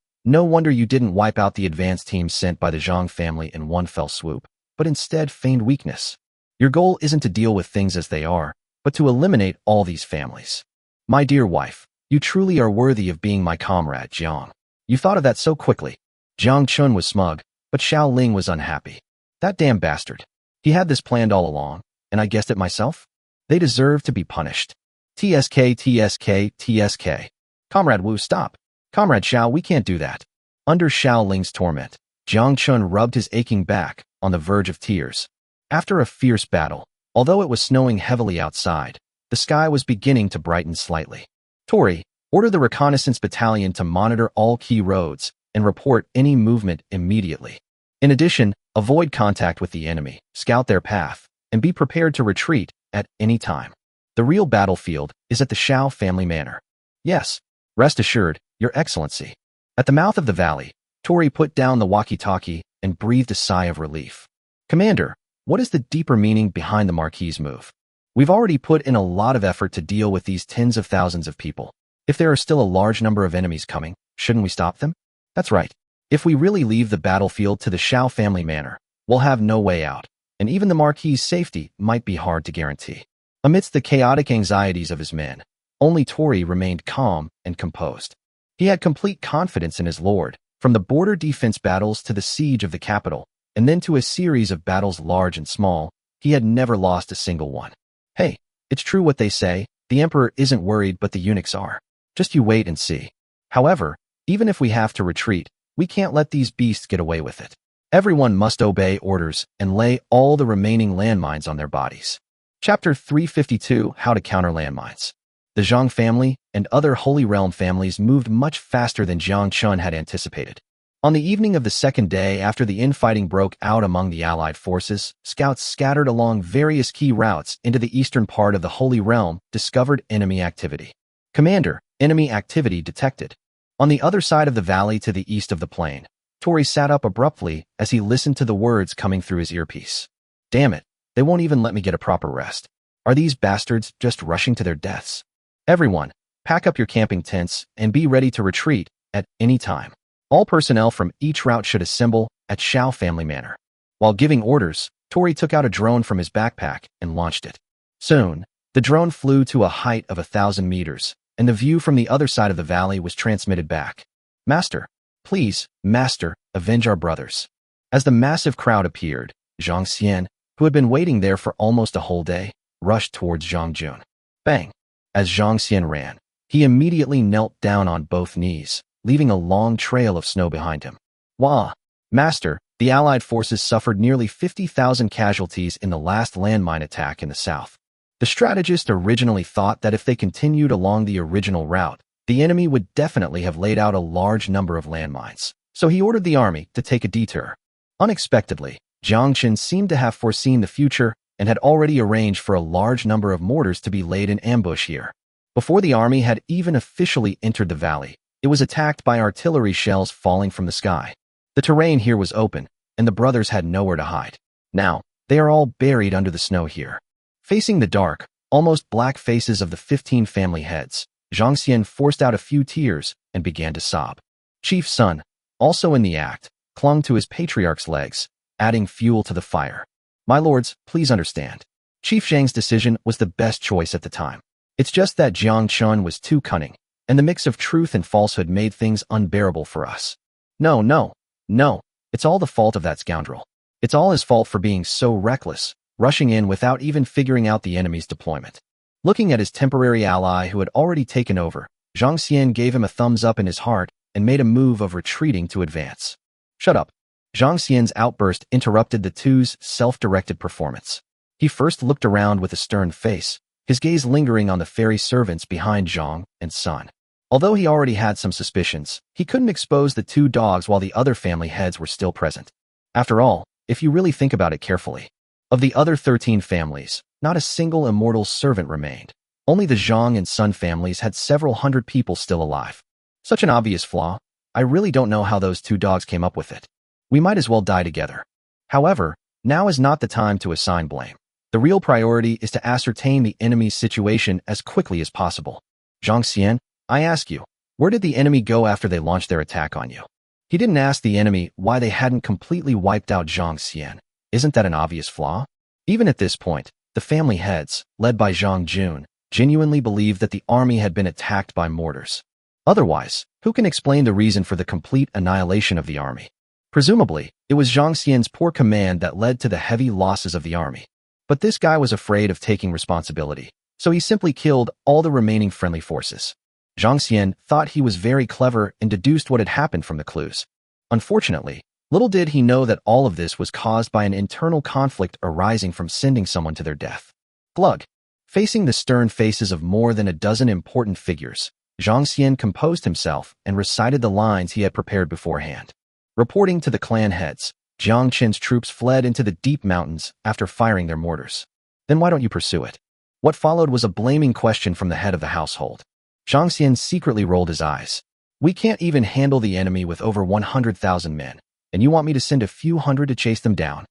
you didn't wipe out the advance team sent by the Zhang family in one fell swoop, but instead feigned weakness. Your goal isn't to deal with things as they are, but to eliminate all these families. My dear wife, you truly are worthy of being my comrade, Jiang. You thought of that so quickly. Jiang Chen was smug, but Xiao Ling was unhappy. That damn bastard. He had this planned all along, and I guessed it myself? They deserve to be punished. TSK, TSK, TSK. Comrade Wu, stop. Comrade Xiao, we can't do that. Under Xiao Ling's torment, Jiang Chen rubbed his aching back, on the verge of tears. After a fierce battle, although it was snowing heavily outside, the sky was beginning to brighten slightly. Tori, order the reconnaissance battalion to monitor all key roads and report any movement immediately. In addition, avoid contact with the enemy, scout their path, and be prepared to retreat at any time. The real battlefield is at the Xiao family manor. Yes, rest assured, Your Excellency. At the mouth of the valley, Tori put down the walkie-talkie and breathed a sigh of relief. Commander, what is the deeper meaning behind the Marquis' move? We've already put in a lot of effort to deal with these tens of thousands of people. If there are still a large number of enemies coming, shouldn't we stop them? That's right. If we really leave the battlefield to the Xiao family manor, we'll have no way out, and even the Marquis' safety might be hard to guarantee. Amidst the chaotic anxieties of his men, only Tori remained calm and composed. He had complete confidence in his lord, from the border defense battles to the siege of the capital, and then to a series of battles large and small. He had never lost a single one. Hey, it's true what they say, the emperor isn't worried but the eunuchs are. Just you wait and see. However, even if we have to retreat, we can't let these beasts get away with it. Everyone must obey orders and lay all the remaining landmines on their bodies. Chapter 352, How to Counter Landmines. The Jiang family and other Holy Realm families moved much faster than Jiang Chen had anticipated. On the evening of the second day after the infighting broke out among the allied forces, scouts scattered along various key routes into the eastern part of the Holy Realm discovered enemy activity. Commander, enemy activity detected. On the other side of the valley to the east of the plain, Tori sat up abruptly as he listened to the words coming through his earpiece. Damn it, they won't even let me get a proper rest. Are these bastards just rushing to their deaths? Everyone, pack up your camping tents and be ready to retreat at any time. All personnel from each route should assemble at Xiao family manor. While giving orders, Tori took out a drone from his backpack and launched it. Soon, the drone flew to a height of 1,000 meters, and the view from the other side of the valley was transmitted back. Master, please, Master, avenge our brothers. As the massive crowd appeared, Jiang Xian, who had been waiting there for almost a whole day, rushed towards Jiang Jun. Bang! As Jiang Xian ran, he immediately knelt down on both knees, leaving a long trail of snow behind him. Wah! Master, the Allied forces suffered nearly 50,000 casualties in the last landmine attack in the south. The strategist originally thought that if they continued along the original route, the enemy would definitely have laid out a large number of landmines, so he ordered the army to take a detour. Unexpectedly, Jiang Chen seemed to have foreseen the future and had already arranged for a large number of mortars to be laid in ambush here. Before the army had even officially entered the valley, it was attacked by artillery shells falling from the sky. The terrain here was open, and the brothers had nowhere to hide. Now, they are all buried under the snow here. Facing the dark, almost black faces of the 15 family heads, Jiang Xian forced out a few tears and began to sob. Chief's son, also in the act, clung to his patriarch's legs, adding fuel to the fire. My lords, please understand. Chief Zhang's decision was the best choice at the time. It's just that Jiang Chen was too cunning, and the mix of truth and falsehood made things unbearable for us. No, it's all the fault of that scoundrel. It's all his fault for being so reckless, rushing in without even figuring out the enemy's deployment. Looking at his temporary ally who had already taken over, Jiang Xian gave him a thumbs up in his heart and made a move of retreating to advance. Shut up. Jiang Xian's outburst interrupted the two's self-directed performance. He first looked around with a stern face, his gaze lingering on the fairy servants behind Zhang and Sun. Although he already had some suspicions, he couldn't expose the two dogs while the other family heads were still present. After all, if you really think about it carefully, of the other 13 families, not a single immortal servant remained. Only the Zhang and Sun families had several hundred people still alive. Such an obvious flaw. I really don't know how those two dogs came up with it. We might as well die together. However, now is not the time to assign blame. The real priority is to ascertain the enemy's situation as quickly as possible. Jiang Xian, I ask you, where did the enemy go after they launched their attack on you? He didn't ask the enemy why they hadn't completely wiped out Jiang Xian. Isn't that an obvious flaw? Even at this point, the family heads, led by Jiang Jun, genuinely believed that the army had been attacked by mortars. Otherwise, who can explain the reason for the complete annihilation of the army? Presumably, it was Jiang Xian's poor command that led to the heavy losses of the army. But this guy was afraid of taking responsibility, so he simply killed all the remaining friendly forces. Jiang Xian thought he was very clever and deduced what had happened from the clues. Unfortunately, little did he know that all of this was caused by an internal conflict arising from sending someone to their death. Glug. Facing the stern faces of more than a dozen important figures, Jiang Xian composed himself and recited the lines he had prepared beforehand. Reporting to the clan heads, Jiang Chen's troops fled into the deep mountains after firing their mortars. Then why don't you pursue it? What followed was a blaming question from the head of the household. Jiang Xian secretly rolled his eyes. We can't even handle the enemy with over 100,000 men, and you want me to send a few hundred to chase them down?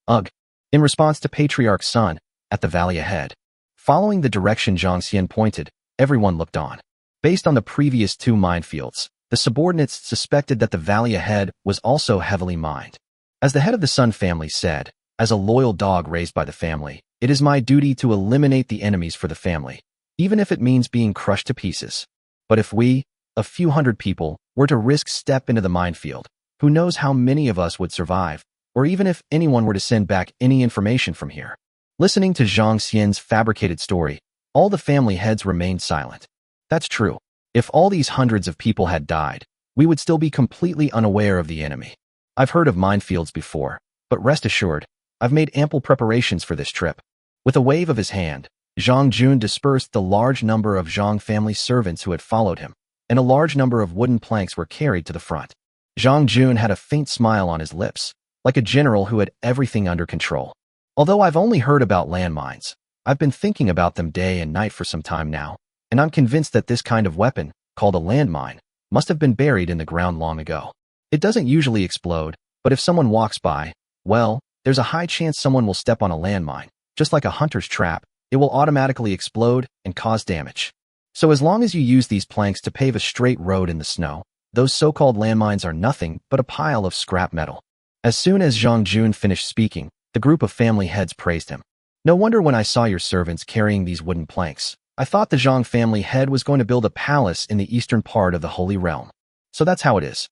Ugh. In response to Patriarch's son, at the valley ahead. Following the direction Jiang Xian pointed, everyone looked on. Based on the previous two minefields, the subordinates suspected that the valley ahead was also heavily mined. As the head of the Sun family said, as a loyal dog raised by the family, it is my duty to eliminate the enemies for the family, even if it means being crushed to pieces. But if we, a few hundred people, were to risk step into the minefield, who knows how many of us would survive, or even if anyone were to send back any information from here. Listening to Jiang Xian's fabricated story, all the family heads remained silent. That's true. If all these hundreds of people had died, we would still be completely unaware of the enemy. I've heard of minefields before, but rest assured, I've made ample preparations for this trip. With a wave of his hand, Jiang Jun dispersed the large number of Jiang family servants who had followed him, and a large number of wooden planks were carried to the front. Jiang Jun had a faint smile on his lips, like a general who had everything under control. Although I've only heard about landmines, I've been thinking about them day and night for some time now, and I'm convinced that this kind of weapon, called a landmine, must have been buried in the ground long ago. It doesn't usually explode, but if someone walks by, well, there's a high chance someone will step on a landmine. Just like a hunter's trap, it will automatically explode and cause damage. So as long as you use these planks to pave a straight road in the snow, those so-called landmines are nothing but a pile of scrap metal. As soon as Jiang Jun finished speaking, the group of family heads praised him. No wonder when I saw your servants carrying these wooden planks, I thought the Jiang family head was going to build a palace in the eastern part of the Holy Realm. So that's how it is.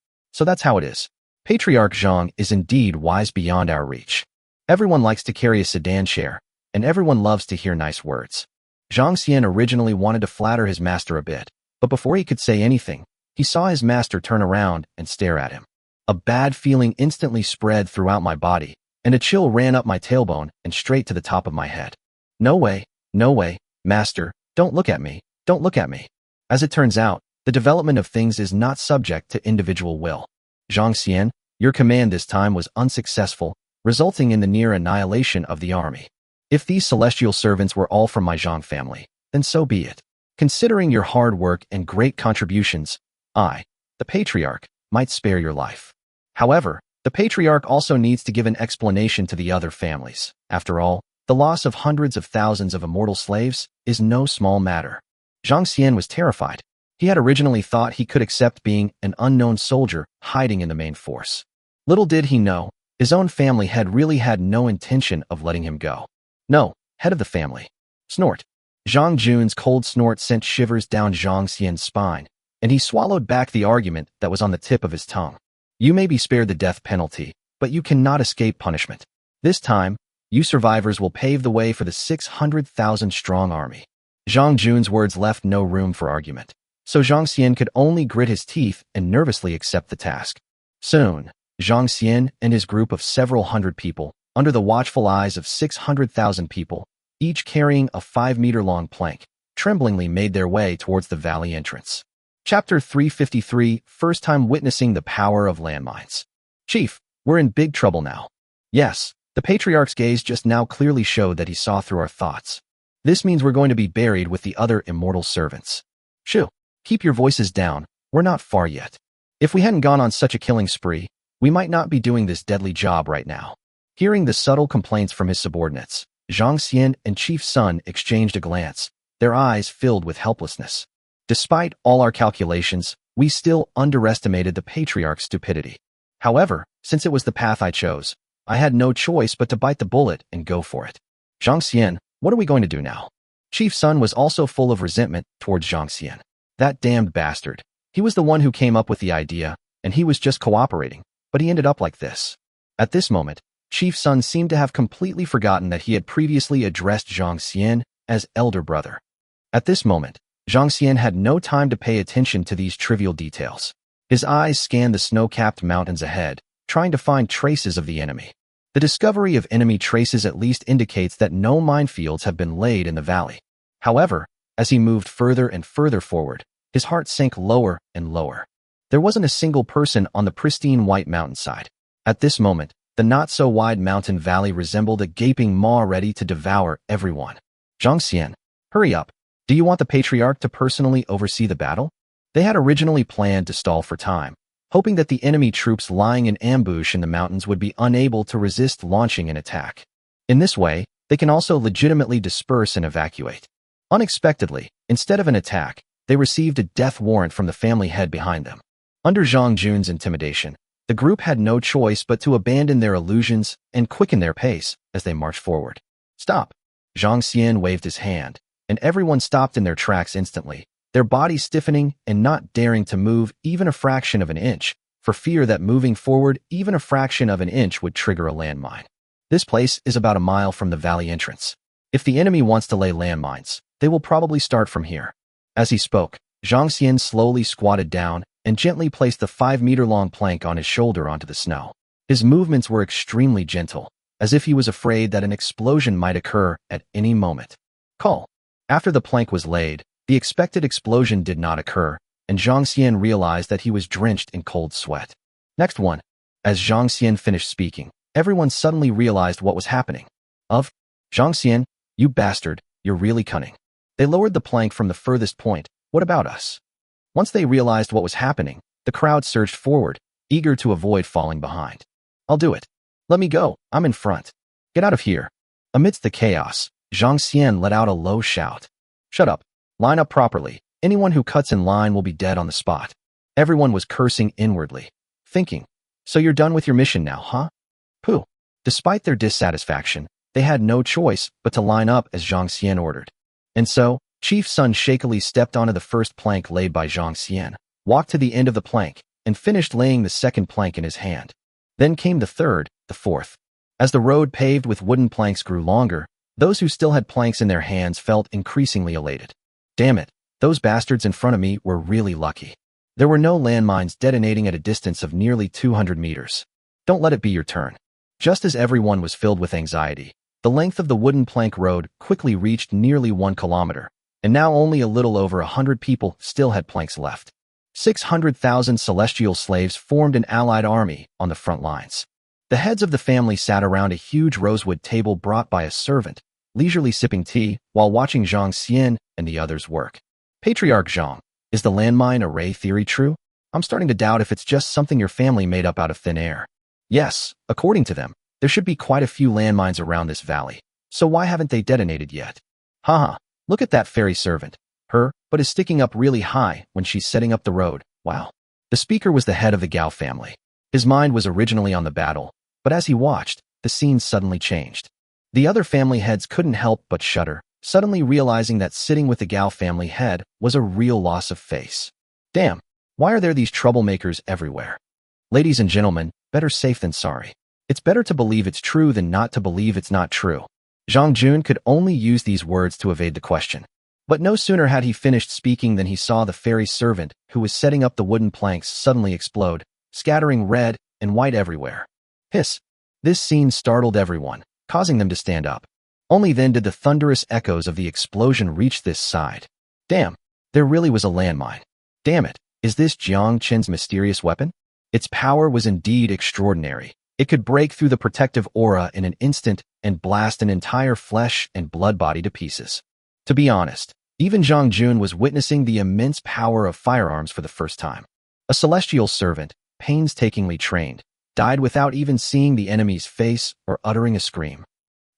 Patriarch Jiang is indeed wise beyond our reach. Everyone likes to carry a sedan chair, and everyone loves to hear nice words. Jiang Xian originally wanted to flatter his master a bit, but before he could say anything, he saw his master turn around and stare at him. A bad feeling instantly spread throughout my body, and a chill ran up my tailbone and straight to the top of my head. No way, master, don't look at me. As it turns out, the development of things is not subject to individual will. Jiang Xian, your command this time was unsuccessful, resulting in the near annihilation of the army. If these celestial servants were all from my Jiang family, then so be it. Considering your hard work and great contributions, I, the Patriarch, might spare your life. However, the Patriarch also needs to give an explanation to the other families. After all, the loss of hundreds of thousands of immortal slaves is no small matter. Jiang Xian was terrified. He had originally thought he could accept being an unknown soldier hiding in the main force. Little did he know, his own family head really had no intention of letting him go. No, head of the family. Snort. Jiang Jun's cold snort sent shivers down Jiang Xian's spine, and he swallowed back the argument that was on the tip of his tongue. You may be spared the death penalty, but you cannot escape punishment. This time, you survivors will pave the way for the 600,000-strong army. Jiang Jun's words left no room for argument, so Jiang Xian could only grit his teeth and nervously accept the task. Soon, Jiang Xian and his group of several hundred people, under the watchful eyes of 600,000 people, each carrying a 5-meter-long plank, tremblingly made their way towards the valley entrance. Chapter 353, First Time Witnessing the Power of Landmines. Chief, we're in big trouble now. Yes, the Patriarch's gaze just now clearly showed that he saw through our thoughts. This means we're going to be buried with the other immortal servants. Shoo, keep your voices down, we're not far yet. If we hadn't gone on such a killing spree, we might not be doing this deadly job right now. Hearing the subtle complaints from his subordinates, Jiang Xian and Chief Sun exchanged a glance, their eyes filled with helplessness. Despite all our calculations, we still underestimated the Patriarch's stupidity. However, since it was the path I chose, I had no choice but to bite the bullet and go for it. Jiang Xian, what are we going to do now? Chief Sun was also full of resentment towards Jiang Xian. That damned bastard. He was the one who came up with the idea, and he was just cooperating, but he ended up like this. At this moment, Chief Sun seemed to have completely forgotten that he had previously addressed Jiang Xian as elder brother. At this moment, Jiang Xian had no time to pay attention to these trivial details. His eyes scanned the snow-capped mountains ahead, trying to find traces of the enemy. The discovery of enemy traces at least indicates that no minefields have been laid in the valley. However, as he moved further and further forward, his heart sank lower and lower. There wasn't a single person on the pristine white mountainside. At this moment, the not-so-wide mountain valley resembled a gaping maw ready to devour everyone. Jiang Chen, hurry up. Do you want the patriarch to personally oversee the battle? They had originally planned to stall for time, hoping that the enemy troops lying in ambush in the mountains would be unable to resist launching an attack. In this way, they can also legitimately disperse and evacuate. Unexpectedly, instead of an attack, they received a death warrant from the family head behind them. Under Zhang Jun's intimidation, the group had no choice but to abandon their illusions and quicken their pace as they marched forward. Stop! Jiang Xian waved his hand, and everyone stopped in their tracks instantly, their bodies stiffening and not daring to move even a fraction of an inch, for fear that moving forward even a fraction of an inch would trigger a landmine. This place is about a mile from the valley entrance. If the enemy wants to lay landmines, they will probably start from here. As he spoke, Jiang Xian slowly squatted down and gently placed the 5-meter-long plank on his shoulder onto the snow. His movements were extremely gentle, as if he was afraid that an explosion might occur at any moment. Call. After the plank was laid, the expected explosion did not occur, and Jiang Xian realized that he was drenched in cold sweat. Next one. As Jiang Xian finished speaking, everyone suddenly realized what was happening. Jiang Xian, you bastard, you're really cunning. They lowered the plank from the furthest point. What about us? Once they realized what was happening, the crowd surged forward, eager to avoid falling behind. I'll do it. Let me go, I'm in front. Get out of here. Amidst the chaos, Jiang Xian let out a low shout. Shut up. Line up properly. Anyone who cuts in line will be dead on the spot. Everyone was cursing inwardly, thinking, so you're done with your mission now, huh? Pooh. Despite their dissatisfaction, they had no choice but to line up as Jiang Xian ordered. And so, Chief Sun shakily stepped onto the first plank laid by Jiang Xian, walked to the end of the plank, and finished laying the second plank in his hand. Then came the third, the fourth. As the road paved with wooden planks grew longer, those who still had planks in their hands felt increasingly elated. Damn it, those bastards in front of me were really lucky. There were no landmines detonating at a distance of nearly 200 meters. Don't let it be your turn. Just as everyone was filled with anxiety, the length of the wooden plank road quickly reached nearly 1 kilometer, and now only a little over 100 people still had planks left. 600,000 celestial slaves formed an allied army on the front lines. The heads of the family sat around a huge rosewood table brought by a servant, leisurely sipping tea while watching Jiang Xian and the others work. Patriarch Jiang, is the landmine array theory true? I'm starting to doubt if it's just something your family made up out of thin air. Yes, according to them, there should be quite a few landmines around this valley, so why haven't they detonated yet? Haha, look at that fairy servant. Her butt is sticking up really high when she's setting up the road. Wow. The speaker was the head of the Gao family. His mind was originally on the battle, but as he watched, the scene suddenly changed. The other family heads couldn't help but shudder, suddenly realizing that sitting with the Gao family head was a real loss of face. Damn, why are there these troublemakers everywhere? Ladies and gentlemen, better safe than sorry. It's better to believe it's true than not to believe it's not true. Zhang Jun could only use these words to evade the question. But no sooner had he finished speaking than he saw the fairy servant who was setting up the wooden planks suddenly explode, scattering red and white everywhere. Hiss! This scene startled everyone, causing them to stand up. Only then did the thunderous echoes of the explosion reach this side. Damn, there really was a landmine. Damn it, is this Jiang Chen's mysterious weapon? Its power was indeed extraordinary. It could break through the protective aura in an instant and blast an entire flesh and blood body to pieces. To be honest, even Zhang Jun was witnessing the immense power of firearms for the first time. A celestial servant, painstakingly trained, died without even seeing the enemy's face or uttering a scream.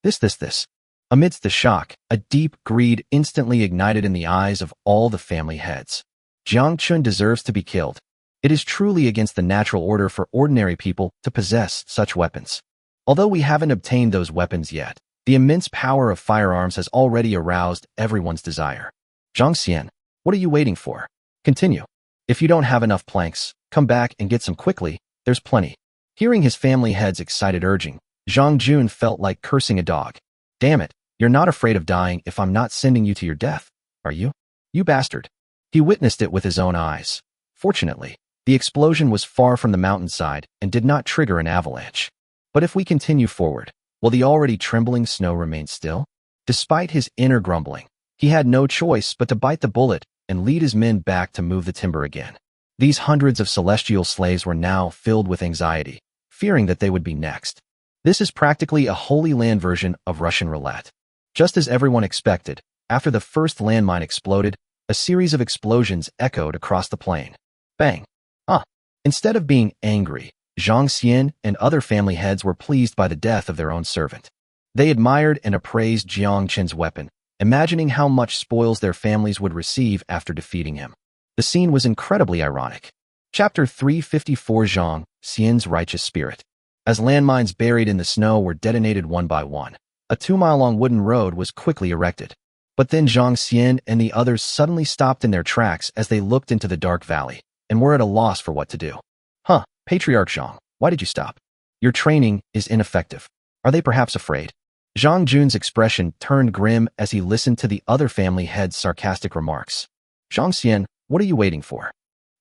This. Amidst the shock, a deep greed instantly ignited in the eyes of all the family heads. Jiang Chen deserves to be killed. It is truly against the natural order for ordinary people to possess such weapons. Although we haven't obtained those weapons yet, the immense power of firearms has already aroused everyone's desire. Jiang Xian, what are you waiting for? Continue. If you don't have enough planks, come back and get some quickly, there's plenty. Hearing his family head's excited urging, Zhang Jun felt like cursing a dog. Damn it, you're not afraid of dying if I'm not sending you to your death, are you? You bastard. He witnessed it with his own eyes. Fortunately, the explosion was far from the mountainside and did not trigger an avalanche. But if we continue forward, will the already trembling snow remain still? Despite his inner grumbling, He had no choice but to bite the bullet and lead his men back to move the timber again. These hundreds of celestial slaves were now filled with anxiety, fearing that they would be next. This is practically a Holy Land version of Russian roulette. Just as everyone expected, after the first landmine exploded, a series of explosions echoed across the plain. Bang! Instead of being angry, Jiang Chen and other family heads were pleased by the death of their own servant. They admired and appraised Jiang Chen's weapon, imagining how much spoils their families would receive after defeating him. The scene was incredibly ironic. Chapter 354 Jiang Xian's Righteous Spirit. As landmines buried in the snow were detonated one by one, a 2-mile-long wooden road was quickly erected. But then Jiang Xian and the others suddenly stopped in their tracks as they looked into the dark valley, and were at a loss for what to do. Patriarch Jiang, why did you stop? Your training is ineffective. Are they perhaps afraid? Zhang Jun's expression turned grim as he listened to the other family head's sarcastic remarks. Jiang Xian, what are you waiting for?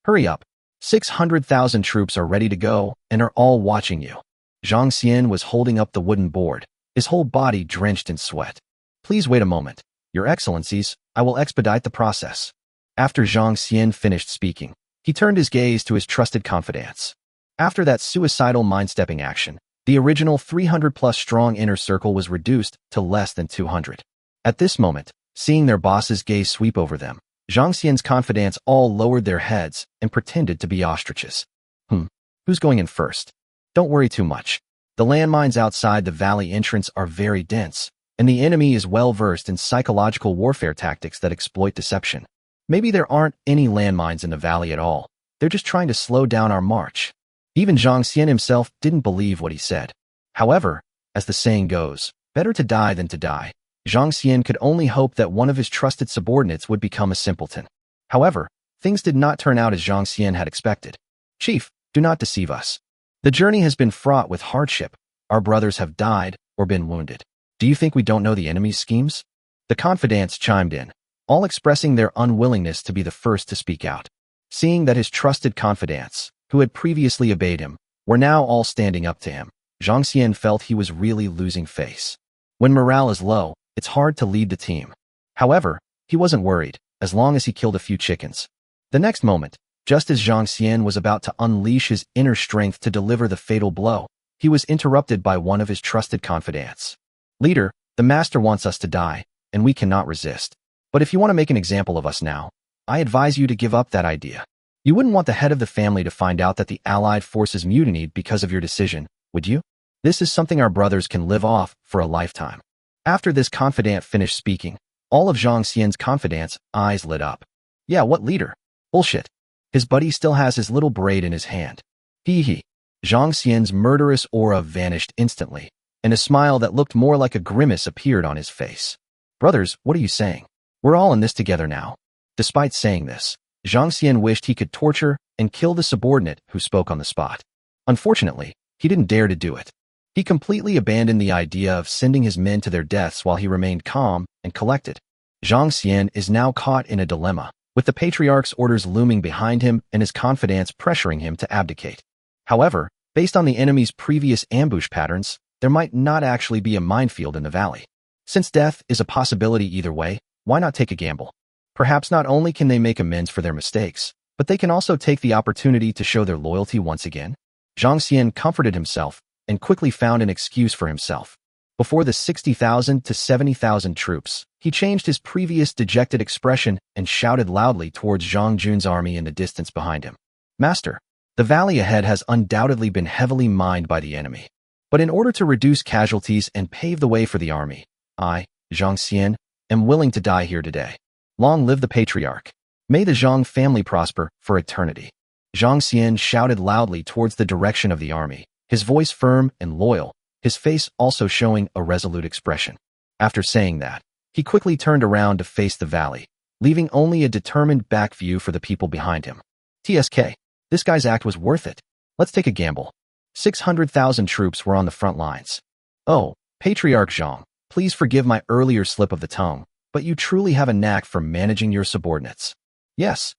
Hurry up. 600,000 troops are ready to go and are all watching you. Jiang Xian was holding up the wooden board, his whole body drenched in sweat. Please wait a moment. Your Excellencies, I will expedite the process. After Jiang Xian finished speaking, he turned his gaze to his trusted confidants. After that suicidal mind-stepping action, the original 300-plus strong inner circle was reduced to less than 200. At this moment, seeing their boss's gaze sweep over them, Jiang Xian's confidants all lowered their heads and pretended to be ostriches. Who's going in first? Don't worry too much. The landmines outside the valley entrance are very dense, and the enemy is well-versed in psychological warfare tactics that exploit deception. Maybe there aren't any landmines in the valley at all. They're just trying to slow down our march. Even Jiang Xian himself didn't believe what he said. However, as the saying goes, better to die than to die. Jiang Xian could only hope that one of his trusted subordinates would become a simpleton. However, things did not turn out as Jiang Xian had expected. Chief, do not deceive us. The journey has been fraught with hardship. Our brothers have died or been wounded. Do you think we don't know the enemy's schemes? The confidants chimed in, all expressing their unwillingness to be the first to speak out. Seeing that his trusted confidants, who had previously obeyed him, were now all standing up to him, Jiang Xian felt he was really losing face. When morale is low, it's hard to lead the team. However, he wasn't worried, as long as he killed a few chickens. The next moment, just as Jiang Xian was about to unleash his inner strength to deliver the fatal blow, he was interrupted by one of his trusted confidants. Leader, the master wants us to die, and we cannot resist. But if you want to make an example of us now, I advise you to give up that idea. You wouldn't want the head of the family to find out that the Allied forces mutinied because of your decision, would you? This is something our brothers can live off for a lifetime. After this confidant finished speaking, all of Jiang Xian's confidants' eyes lit up. Yeah, what leader? Bullshit. His buddy still has his little braid in his hand. Hee. Jiang Xian's murderous aura vanished instantly, and a smile that looked more like a grimace appeared on his face. Brothers, what are you saying? We're all in this together now. Despite saying this, Jiang Xian wished he could torture and kill the subordinate who spoke on the spot. Unfortunately, he didn't dare to do it. He completely abandoned the idea of sending his men to their deaths while he remained calm and collected. Jiang Xian is now caught in a dilemma, with the patriarch's orders looming behind him and his confidants pressuring him to abdicate. However, based on the enemy's previous ambush patterns, there might not actually be a minefield in the valley. Since death is a possibility either way, why not take a gamble? Perhaps not only can they make amends for their mistakes, but they can also take the opportunity to show their loyalty once again. Jiang Xian comforted himself and quickly found an excuse for himself. Before the 60,000 to 70,000 troops, he changed his previous dejected expression and shouted loudly towards Zhang Jun's army in the distance behind him. Master, the valley ahead has undoubtedly been heavily mined by the enemy. But in order to reduce casualties and pave the way for the army, I, Jiang Xian, am willing to die here today. Long live the patriarch. May the Zhang family prosper for eternity. Jiang Xian shouted loudly towards the direction of the army, his voice firm and loyal, his face also showing a resolute expression. After saying that, he quickly turned around to face the valley, leaving only a determined back view for the people behind him. TSK, this guy's act was worth it. Let's take a gamble. 600,000 troops were on the front lines. Oh, Patriarch Zhang, please forgive my earlier slip of the tongue, but you truly have a knack for managing your subordinates. Yes,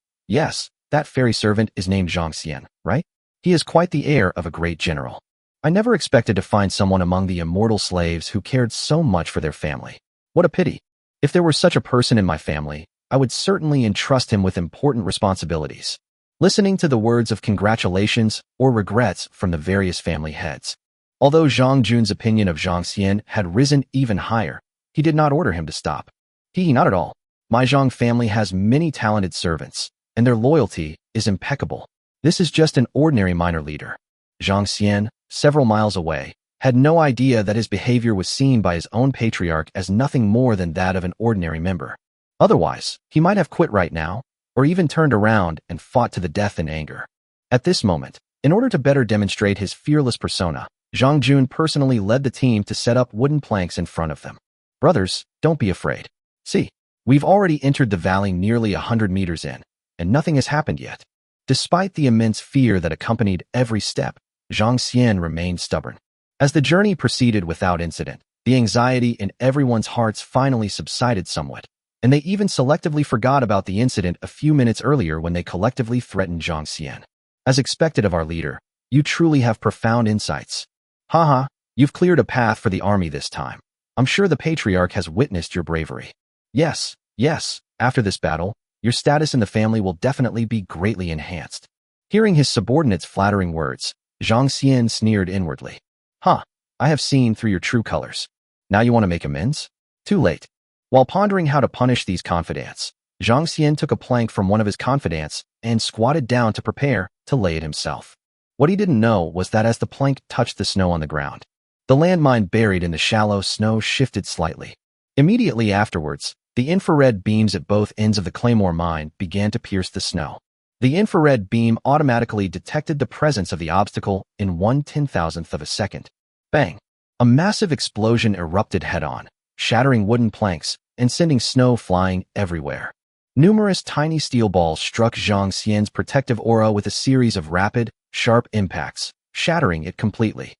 that fairy servant is named Jiang Xian, right? He is quite the heir of a great general. I never expected to find someone among the immortal slaves who cared so much for their family. What a pity. If there were such a person in my family, I would certainly entrust him with important responsibilities. Listening to the words of congratulations or regrets from the various family heads. Although Zhang Jun's opinion of Jiang Xian had risen even higher, he did not order him to stop. Not at all. My Zhang family has many talented servants, and their loyalty is impeccable. This is just an ordinary minor leader. Jiang Xian, several miles away, had no idea that his behavior was seen by his own patriarch as nothing more than that of an ordinary member. Otherwise, he might have quit right now, or even turned around and fought to the death in anger. At this moment, in order to better demonstrate his fearless persona, Zhang Jun personally led the team to set up wooden planks in front of them. Brothers, don't be afraid. See, we've already entered the valley nearly 100 meters in, and nothing has happened yet. Despite the immense fear that accompanied every step, Jiang Xian remained stubborn. As the journey proceeded without incident, the anxiety in everyone's hearts finally subsided somewhat, and they even selectively forgot about the incident a few minutes earlier when they collectively threatened Jiang Xian. As expected of our leader, you truly have profound insights. Haha, you've cleared a path for the army this time. I'm sure the patriarch has witnessed your bravery. Yes, after this battle, your status in the family will definitely be greatly enhanced. Hearing his subordinate's flattering words, Jiang Xian sneered inwardly. I have seen through your true colors. Now you want to make amends? Too late. While pondering how to punish these confidants, Jiang Xian took a plank from one of his confidants and squatted down to prepare to lay it himself. What he didn't know was that as the plank touched the snow on the ground, the landmine buried in the shallow snow shifted slightly. Immediately afterwards, the infrared beams at both ends of the claymore mine began to pierce the snow. The infrared beam automatically detected the presence of the obstacle in 1/10,000th of a second. Bang! A massive explosion erupted head-on, shattering wooden planks and sending snow flying everywhere. Numerous tiny steel balls struck Jiang Xian's protective aura with a series of rapid, sharp impacts, shattering it completely.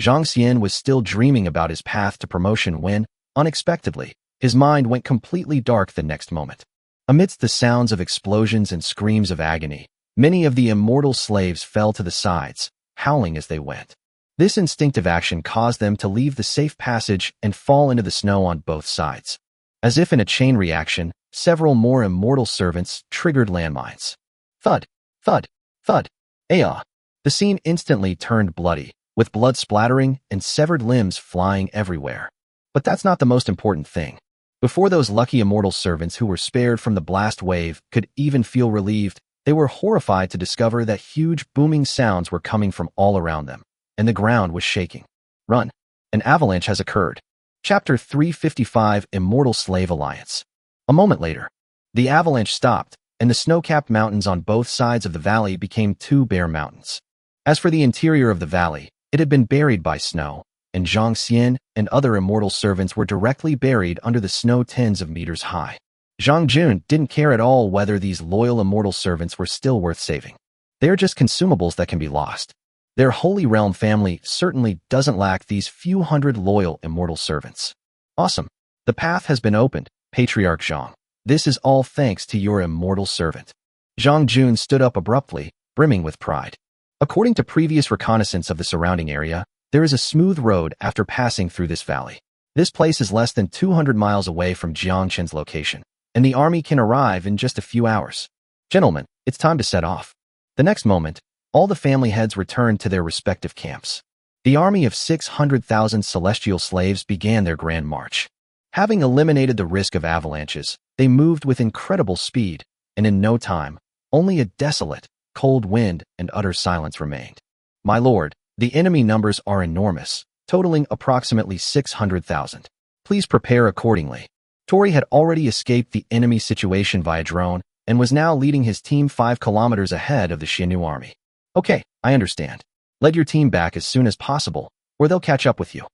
Jiang Xian was still dreaming about his path to promotion when, unexpectedly, his mind went completely dark the next moment. Amidst the sounds of explosions and screams of agony, many of the immortal slaves fell to the sides, howling as they went. This instinctive action caused them to leave the safe passage and fall into the snow on both sides. As if in a chain reaction, several more immortal servants triggered landmines. Thud, thud, thud. The scene instantly turned bloody, with blood splattering and severed limbs flying everywhere. But that's not the most important thing. Before those lucky immortal servants who were spared from the blast wave could even feel relieved, they were horrified to discover that huge booming sounds were coming from all around them, and the ground was shaking. Run! An avalanche has occurred. Chapter 355 Immortal Slave Alliance. A moment later, the avalanche stopped, and the snow-capped mountains on both sides of the valley became two bare mountains. As for the interior of the valley, it had been buried by snow, and Jiang Xian and other immortal servants were directly buried under the snow tens of meters high. Zhang Jun didn't care at all whether these loyal immortal servants were still worth saving. They are just consumables that can be lost. Their Holy Realm family certainly doesn't lack these few hundred loyal immortal servants. Awesome. The path has been opened, Patriarch Zhang. This is all thanks to your immortal servant. Zhang Jun stood up abruptly, brimming with pride. According to previous reconnaissance of the surrounding area, there is a smooth road after passing through this valley. This place is less than 200 miles away from Jiang Chen's location, and the army can arrive in just a few hours. Gentlemen, it's time to set off. The next moment, all the family heads returned to their respective camps. The army of 600,000 celestial slaves began their grand march. Having eliminated the risk of avalanches, they moved with incredible speed, and in no time, only a desolate, cold wind and utter silence remained. My lord, the enemy numbers are enormous, totaling approximately 600,000. Please prepare accordingly. Tori had already escaped the enemy situation via drone and was now leading his team 5 kilometers ahead of the Xianu army. Okay, I understand. Lead your team back as soon as possible, or they'll catch up with you.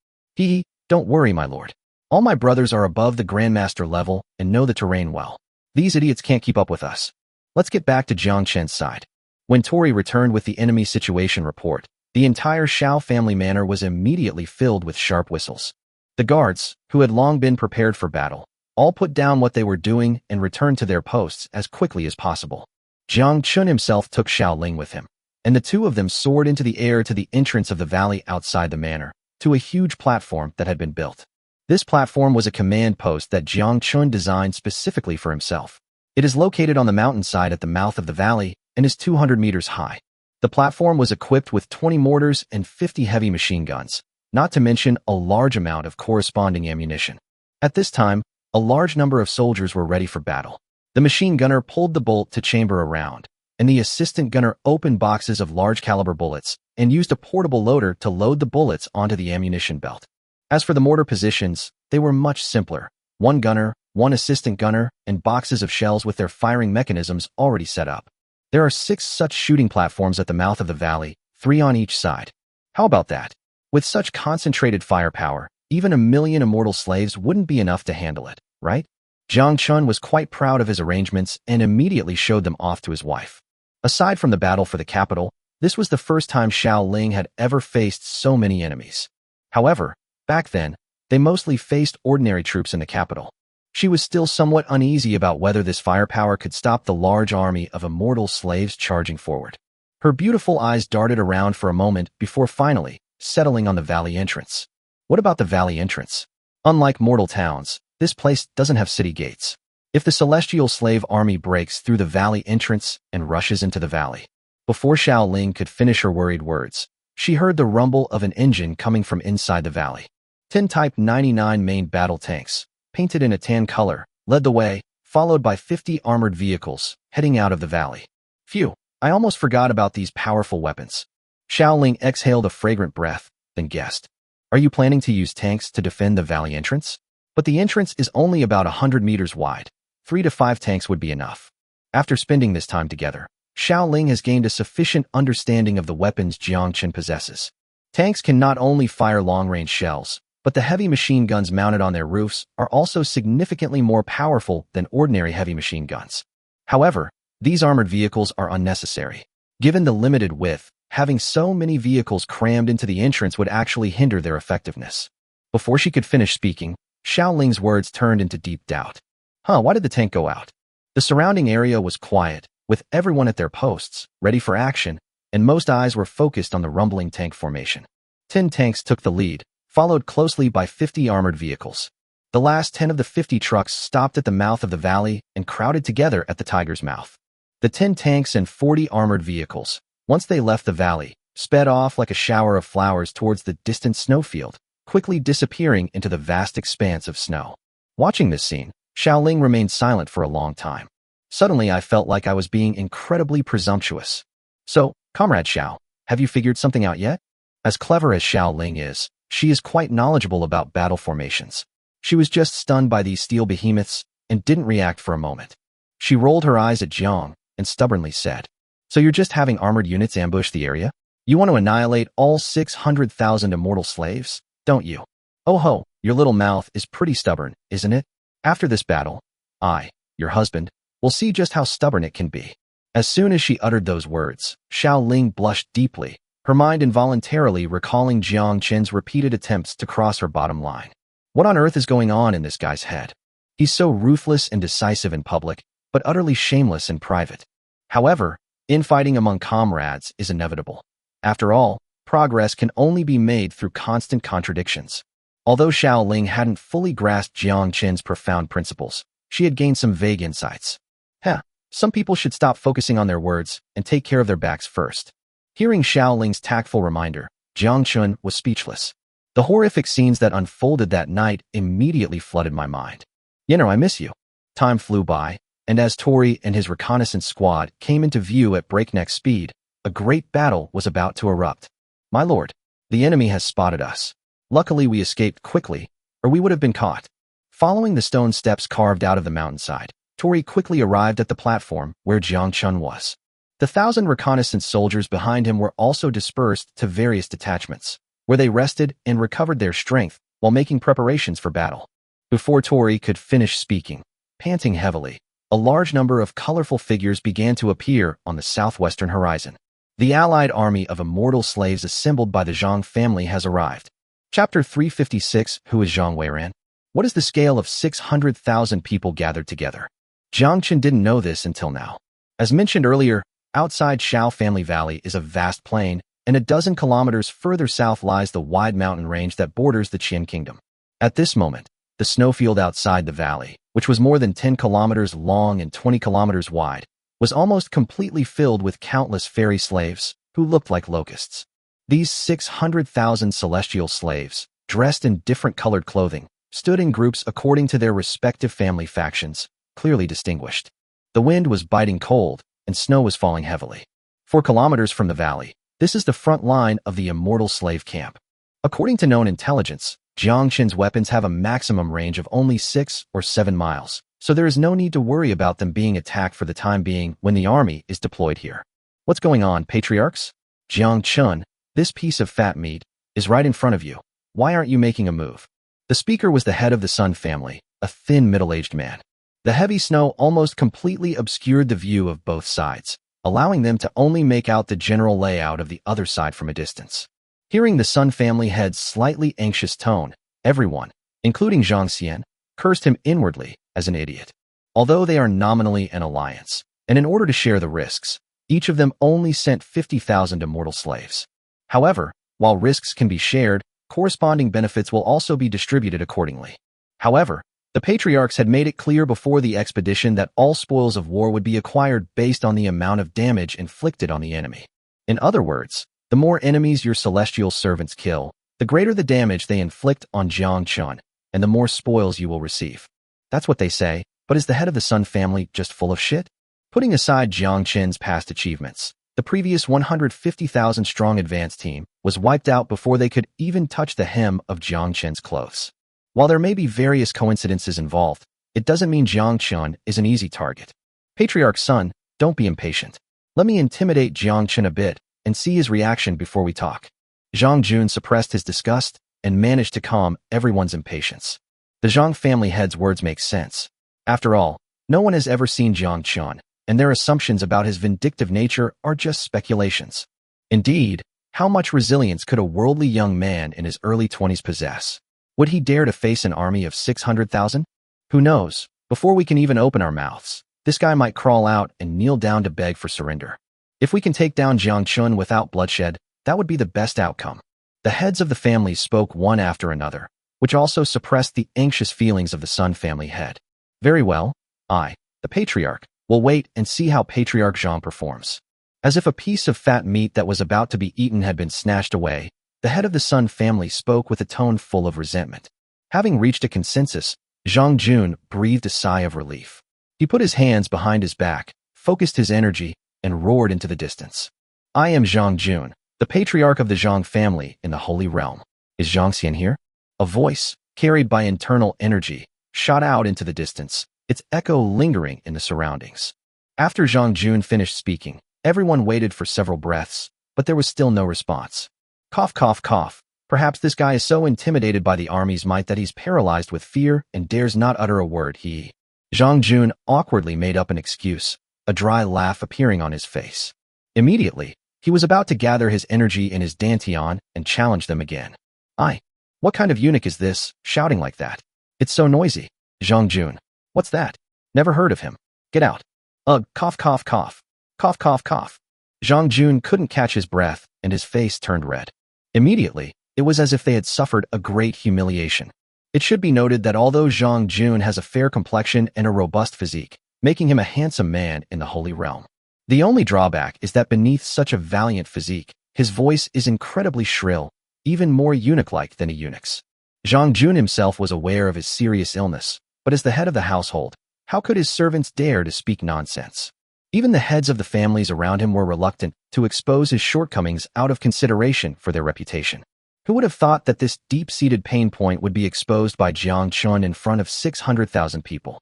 Don't worry, my lord. All my brothers are above the Grandmaster level and know the terrain well. These idiots can't keep up with us. Let's get back to Jiang Chen's side. When Tori returned with the enemy situation report, the entire Xiao family manor was immediately filled with sharp whistles. The guards, who had long been prepared for battle, all put down what they were doing and returned to their posts as quickly as possible. Jiang Chen himself took Xiao Ling with him, and the two of them soared into the air to the entrance of the valley outside the manor, to a huge platform that had been built. This platform was a command post that Jiang Chen designed specifically for himself. It is located on the mountainside at the mouth of the valley and is 200 meters high. The platform was equipped with 20 mortars and 50 heavy machine guns, not to mention a large amount of corresponding ammunition. At this time, a large number of soldiers were ready for battle. The machine gunner pulled the bolt to chamber a round, and the assistant gunner opened boxes of large-caliber bullets and used a portable loader to load the bullets onto the ammunition belt. As for the mortar positions, they were much simpler. One gunner, one assistant gunner, and boxes of shells with their firing mechanisms already set up. There are 6 such shooting platforms at the mouth of the valley, 3 on each side. How about that? With such concentrated firepower, even 1,000,000 immortal slaves wouldn't be enough to handle it, right? Jiang Chen was quite proud of his arrangements and immediately showed them off to his wife. Aside from the battle for the capital, this was the first time Xiao Ling had ever faced so many enemies. However, back then, they mostly faced ordinary troops in the capital. She was still somewhat uneasy about whether this firepower could stop the large army of immortal slaves charging forward. Her beautiful eyes darted around for a moment before finally settling on the valley entrance. What about the valley entrance? Unlike mortal towns, this place doesn't have city gates. If the celestial slave army breaks through the valley entrance and rushes into the valley. Before Xiao Ling could finish her worried words, she heard the rumble of an engine coming from inside the valley. 10 Type 99 main battle tanks, painted in a tan color, led the way, followed by 50 armored vehicles, heading out of the valley. Phew, I almost forgot about these powerful weapons. Xiao Ling exhaled a fragrant breath, then guessed. Are you planning to use tanks to defend the valley entrance? But the entrance is only about 100 meters wide. 3 to 5 tanks would be enough. After spending this time together, Xiao Ling has gained a sufficient understanding of the weapons Jiang Chen possesses. Tanks can not only fire long-range shells, but the heavy machine guns mounted on their roofs are also significantly more powerful than ordinary heavy machine guns. However, these armored vehicles are unnecessary. Given the limited width, having so many vehicles crammed into the entrance would actually hinder their effectiveness. Before she could finish speaking, Xiao Ling's words turned into deep doubt. Why did the tank go out? The surrounding area was quiet, with everyone at their posts, ready for action, and most eyes were focused on the rumbling tank formation. 10 tanks took the lead, followed closely by 50 armored vehicles. The last 10 of the 50 trucks stopped at the mouth of the valley and crowded together at the tiger's mouth. The 10 tanks and 40 armored vehicles, once they left the valley, sped off like a shower of flowers towards the distant snowfield, quickly disappearing into the vast expanse of snow. Watching this scene, Xiao Ling remained silent for a long time. Suddenly, I felt like I was being incredibly presumptuous. So, Comrade Xiao, have you figured something out yet? As clever as Xiao Ling is, she is quite knowledgeable about battle formations. She was just stunned by these steel behemoths and didn't react for a moment. She rolled her eyes at Jiang and stubbornly said, So you're just having armored units ambush the area? You want to annihilate all 600,000 immortal slaves, don't you? Oh ho, your little mouth is pretty stubborn, isn't it? After this battle, I, your husband, will see just how stubborn it can be. As soon as she uttered those words, Xiao Ling blushed deeply, her mind involuntarily recalling Jiang Chen's repeated attempts to cross her bottom line. What on earth is going on in this guy's head? He's so ruthless and decisive in public, but utterly shameless in private. However, infighting among comrades is inevitable. After all, progress can only be made through constant contradictions. Although Xiao Ling hadn't fully grasped Jiang Chen's profound principles, she had gained some vague insights. Some people should stop focusing on their words and take care of their backs first. Hearing Xiao Ling's tactful reminder, Jiang Chen was speechless. The horrific scenes that unfolded that night immediately flooded my mind. I miss you. Time flew by, and as Tori and his reconnaissance squad came into view at breakneck speed, a great battle was about to erupt. My lord, the enemy has spotted us. Luckily we escaped quickly, or we would have been caught. Following the stone steps carved out of the mountainside, Tori quickly arrived at the platform where Jiang Chen was. The 1,000 reconnaissance soldiers behind him were also dispersed to various detachments, where they rested and recovered their strength while making preparations for battle. Before Tori could finish speaking, panting heavily, a large number of colorful figures began to appear on the southwestern horizon. The allied army of immortal slaves assembled by the Zhang family has arrived. Chapter 356. Who is Zhang Weiran? What is the scale of 600,000 people gathered together? Jiang Chen didn't know this until now. As mentioned earlier, outside Xiao Family Valley is a vast plain, and a dozen kilometers further south lies the wide mountain range that borders the Qian Kingdom. At this moment, the snowfield outside the valley, which was more than 10 kilometers long and 20 kilometers wide, was almost completely filled with countless fairy slaves who looked like locusts. These 600,000 celestial slaves, dressed in different colored clothing, stood in groups according to their respective family factions, clearly distinguished. The wind was biting cold, and snow was falling heavily. 4 kilometers from the valley, this is the front line of the immortal slave camp. According to known intelligence, Jiang Chen's weapons have a maximum range of only 6 or 7 miles, so there is no need to worry about them being attacked for the time being when the army is deployed here. What's going on, patriarchs? Jiang Chen, this piece of fat meat, is right in front of you. Why aren't you making a move? The speaker was the head of the Sun family, a thin middle-aged man. The heavy snow almost completely obscured the view of both sides, allowing them to only make out the general layout of the other side from a distance. Hearing the Sun family head's slightly anxious tone, everyone, including Jiang Xian, cursed him inwardly as an idiot. Although they are nominally an alliance, and in order to share the risks, each of them only sent 50,000 immortal slaves. However, while risks can be shared, corresponding benefits will also be distributed accordingly. However, the patriarchs had made it clear before the expedition that all spoils of war would be acquired based on the amount of damage inflicted on the enemy. In other words, the more enemies your celestial servants kill, the greater the damage they inflict on Jiang Chen, and the more spoils you will receive. That's what they say, but is the head of the Sun family just full of shit? Putting aside Jiang Chen's past achievements, the previous 150,000-strong advance team was wiped out before they could even touch the hem of Jiang Chen's clothes. While there may be various coincidences involved, it doesn't mean Jiang Chen is an easy target. Patriarch's son, don't be impatient. Let me intimidate Jiang Chen a bit and see his reaction before we talk. Zhang Jun suppressed his disgust and managed to calm everyone's impatience. The Zhang family head's words make sense. After all, no one has ever seen Jiang Chen, and their assumptions about his vindictive nature are just speculations. Indeed, how much resilience could a worldly young man in his early 20s possess? Would he dare to face an army of 600,000? Who knows? Before we can even open our mouths, this guy might crawl out and kneel down to beg for surrender. If we can take down Jiang Chen without bloodshed, that would be the best outcome. The heads of the families spoke one after another, which also suppressed the anxious feelings of the Sun family head. Very well, I, the patriarch, will wait and see how Patriarch Zhang performs. As if a piece of fat meat that was about to be eaten had been snatched away, the head of the Sun family spoke with a tone full of resentment. Having reached a consensus, Zhang Jun breathed a sigh of relief. He put his hands behind his back, focused his energy, and roared into the distance. I am Zhang Jun, the patriarch of the Zhang family in the Holy Realm. Is Jiang Xian here? A voice, carried by internal energy, shot out into the distance, its echo lingering in the surroundings. After Zhang Jun finished speaking, everyone waited for several breaths, but there was still no response. Cough, cough, cough. Perhaps this guy is so intimidated by the army's might that he's paralyzed with fear and dares not utter a word. Zhang Jun awkwardly made up an excuse, a dry laugh appearing on his face. Immediately, he was about to gather his energy in his dantian and challenge them again. What kind of eunuch is this, shouting like that? It's so noisy. Zhang Jun. What's that? Never heard of him. Get out. Ugh, cough, cough, cough. Cough, cough, cough. Zhang Jun couldn't catch his breath, and his face turned red. Immediately, it was as if they had suffered a great humiliation. It should be noted that although Zhang Jun has a fair complexion and a robust physique, making him a handsome man in the Holy Realm, the only drawback is that beneath such a valiant physique, his voice is incredibly shrill, even more eunuch-like than a eunuch's. Zhang Jun himself was aware of his serious illness, but as the head of the household, how could his servants dare to speak nonsense? Even the heads of the families around him were reluctant to expose his shortcomings out of consideration for their reputation. Who would have thought that this deep-seated pain point would be exposed by Jiang Chen in front of 600,000 people?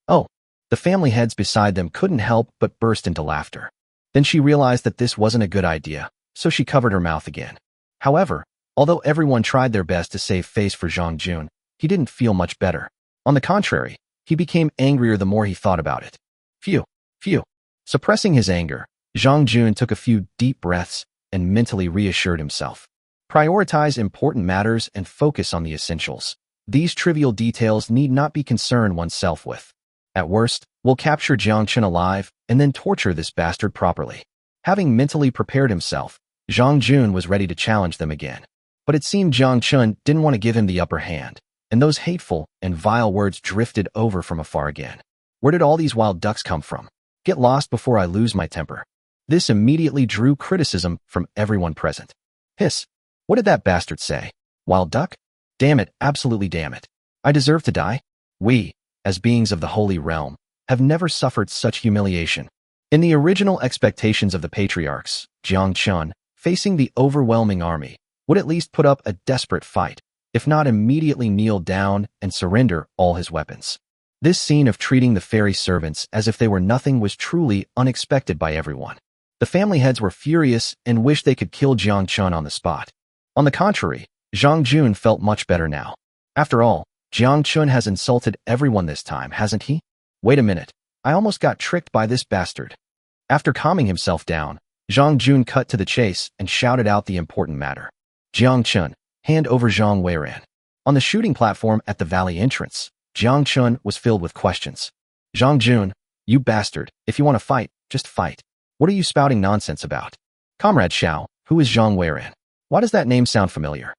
Oh, the family heads beside them couldn't help but burst into laughter. Then she realized that this wasn't a good idea, so she covered her mouth again. However, although everyone tried their best to save face for Zhang Jun, he didn't feel much better. On the contrary, he became angrier the more he thought about it. Phew. Suppressing his anger, Zhang Jun took a few deep breaths and mentally reassured himself. Prioritize important matters and focus on the essentials. These trivial details need not be concerned oneself with. At worst, we'll capture Jiang Chen alive and then torture this bastard properly. Having mentally prepared himself, Zhang Jun was ready to challenge them again. But it seemed Jiang Chen didn't want to give him the upper hand, and those hateful and vile words drifted over from afar again. Where did all these wild ducks come from? Get lost before I lose my temper. This immediately drew criticism from everyone present. Hiss. What did that bastard say? Wild duck? Damn it, absolutely damn it. I deserve to die? We, as beings of the Holy Realm, have never suffered such humiliation. In the original expectations of the patriarchs, Jiang Chen, facing the overwhelming army, would at least put up a desperate fight, if not immediately kneel down and surrender all his weapons. This scene of treating the fairy servants as if they were nothing was truly unexpected by everyone. The family heads were furious and wished they could kill Jiang Chen on the spot. On the contrary, Zhang Jun felt much better now. After all, Jiang Chen has insulted everyone this time, hasn't he? Wait a minute, I almost got tricked by this bastard. After calming himself down, Zhang Jun cut to the chase and shouted out the important matter. Jiang Chen, hand over Zhang Weiran. On the shooting platform at the valley entrance, Jiang Chen was filled with questions. Zhang Jun, you bastard, if you want to fight, just fight. What are you spouting nonsense about? Comrade Xiao, who is Zhang Weiran? Why does that name sound familiar?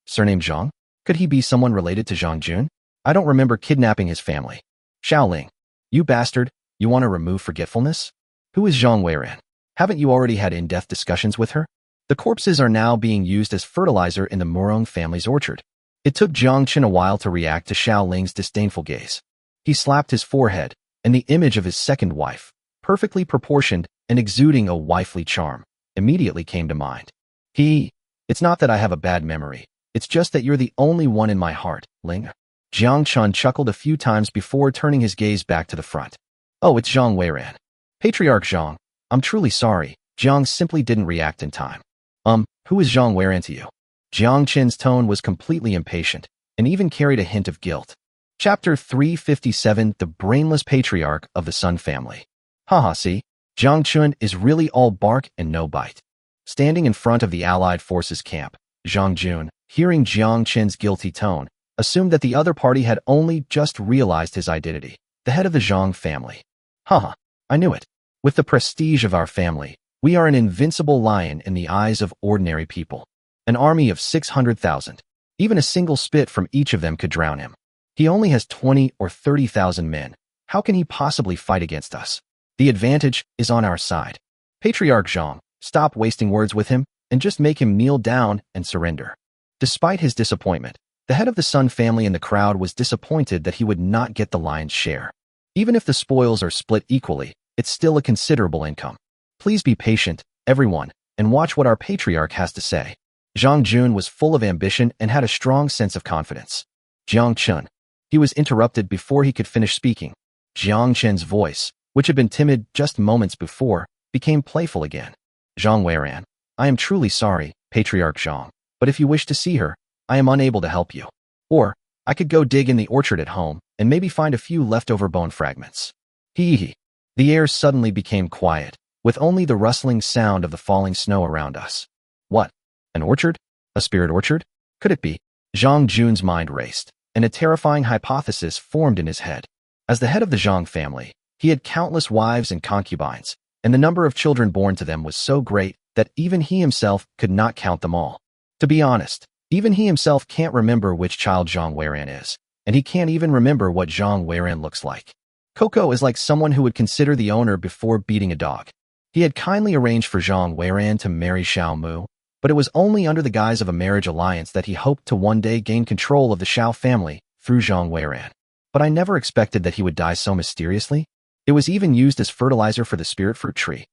Surname Zhang? Could he be someone related to Zhang Jun? I don't remember kidnapping his family. Xiaoling, you bastard, you want to remove forgetfulness? Who is Zhang Weiran? Haven't you already had in-depth discussions with her? The corpses are now being used as fertilizer in the Murong family's orchard. It took Jiang Chen a while to react to Xiao Ling's disdainful gaze. He slapped his forehead, and the image of his second wife, perfectly proportioned and exuding a wifely charm, immediately came to mind. It's not that I have a bad memory. It's just that you're the only one in my heart, Ling. Jiang Chen chuckled a few times before turning his gaze back to the front. Oh, it's Zhang Weiran. Patriarch Zhang, I'm truly sorry. Jiang simply didn't react in time. Who is Zhang Weiran to you? Jiang Chen's tone was completely impatient, and even carried a hint of guilt. Chapter 357, The Brainless Patriarch of the Sun Family. Haha, see? Jiang Chen is really all bark and no bite. Standing in front of the Allied forces camp, Zhang Jun, hearing Jiang Chen's guilty tone, assumed that the other party had only just realized his identity, the head of the Zhang family. Haha, I knew it. With the prestige of our family, we are an invincible lion in the eyes of ordinary people. An army of 600,000. Even a single spit from each of them could drown him. He only has 20 or 30,000 men. How can he possibly fight against us? The advantage is on our side. Patriarch Zhang, stop wasting words with him and just make him kneel down and surrender. Despite his disappointment, the head of the Sun family in the crowd was disappointed that he would not get the lion's share. Even if the spoils are split equally, it's still a considerable income. Please be patient, everyone, and watch what our patriarch has to say. Zhang Jun was full of ambition and had a strong sense of confidence. Jiang Chen. He was interrupted before he could finish speaking. Jiang Chen's voice, which had been timid just moments before, became playful again. Zhang Weiran. I am truly sorry, Patriarch Zhang, but if you wish to see her, I am unable to help you. Or, I could go dig in the orchard at home and maybe find a few leftover bone fragments. Hee. The air suddenly became quiet, with only the rustling sound of the falling snow around us. What? An orchard? A spirit orchard? Could it be? Zhang Jun's mind raced, and a terrifying hypothesis formed in his head. As the head of the Zhang family, he had countless wives and concubines, and the number of children born to them was so great that even he himself could not count them all. To be honest, even he himself can't remember which child Zhang Weiran is, and he can't even remember what Zhang Weiran looks like. Coco is like someone who would consider the owner before beating a dog. He had kindly arranged for Zhang Weiran to marry Xiao Mu, but it was only under the guise of a marriage alliance that he hoped to one day gain control of the Xiao family through Zhang Weiran. But I never expected that he would die so mysteriously. It was even used as fertilizer for the spirit fruit tree.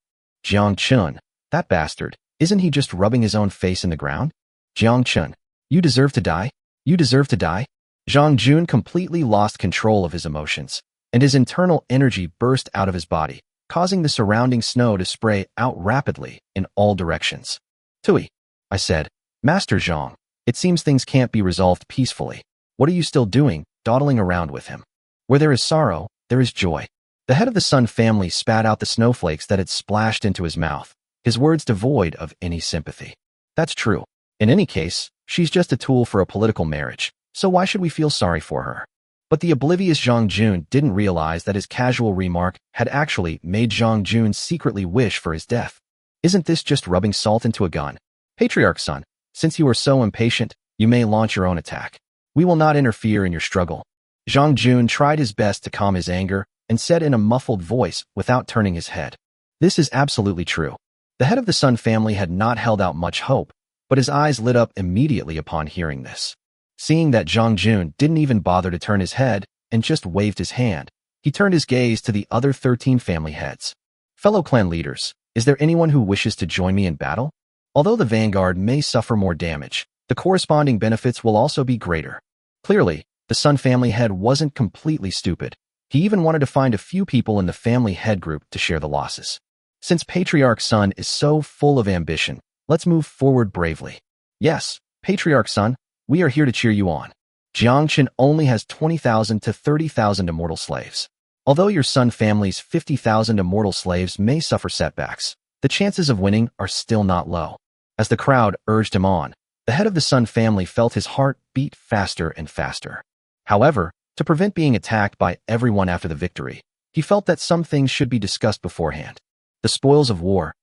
Jiang Chen, that bastard, isn't he just rubbing his own face in the ground? Jiang Chen, you deserve to die? You deserve to die? Zhang Jun completely lost control of his emotions, and his internal energy burst out of his body, causing the surrounding snow to spray out rapidly in all directions. Tui, I said, Master Zhang, it seems things can't be resolved peacefully. What are you still doing, dawdling around with him? Where there is sorrow, there is joy. The head of the Sun family spat out the snowflakes that had splashed into his mouth, his words devoid of any sympathy. That's true. In any case, she's just a tool for a political marriage, so why should we feel sorry for her? But the oblivious Zhang Jun didn't realize that his casual remark had actually made Zhang Jun secretly wish for his death. Isn't this just rubbing salt into a gun? Patriarch's son, Since you are so impatient, you may launch your own attack. We will not interfere in your struggle." Jiang Jun tried his best to calm his anger and said in a muffled voice without turning his head. This is absolutely true. The head of the Sun family had not held out much hope, but his eyes lit up immediately upon hearing this. Seeing that Jiang Jun didn't even bother to turn his head and just waved his hand, he turned his gaze to the other 13 family heads. "Fellow clan leaders, is there anyone who wishes to join me in battle? Although the vanguard may suffer more damage, the corresponding benefits will also be greater." Clearly, the Sun family head wasn't completely stupid. He even wanted to find a few people in the family head group to share the losses. Since Patriarch Sun is so full of ambition, let's move forward bravely. Yes, Patriarch Sun, we are here to cheer you on. Jiang Chen only has 20,000 to 30,000 immortal slaves. Although your Sun family's 50,000 immortal slaves may suffer setbacks, the chances of winning are still not low. As the crowd urged him on, the head of the Sun family felt his heart beat faster and faster. However, to prevent being attacked by everyone after the victory, he felt that some things should be discussed beforehand. The spoils of war,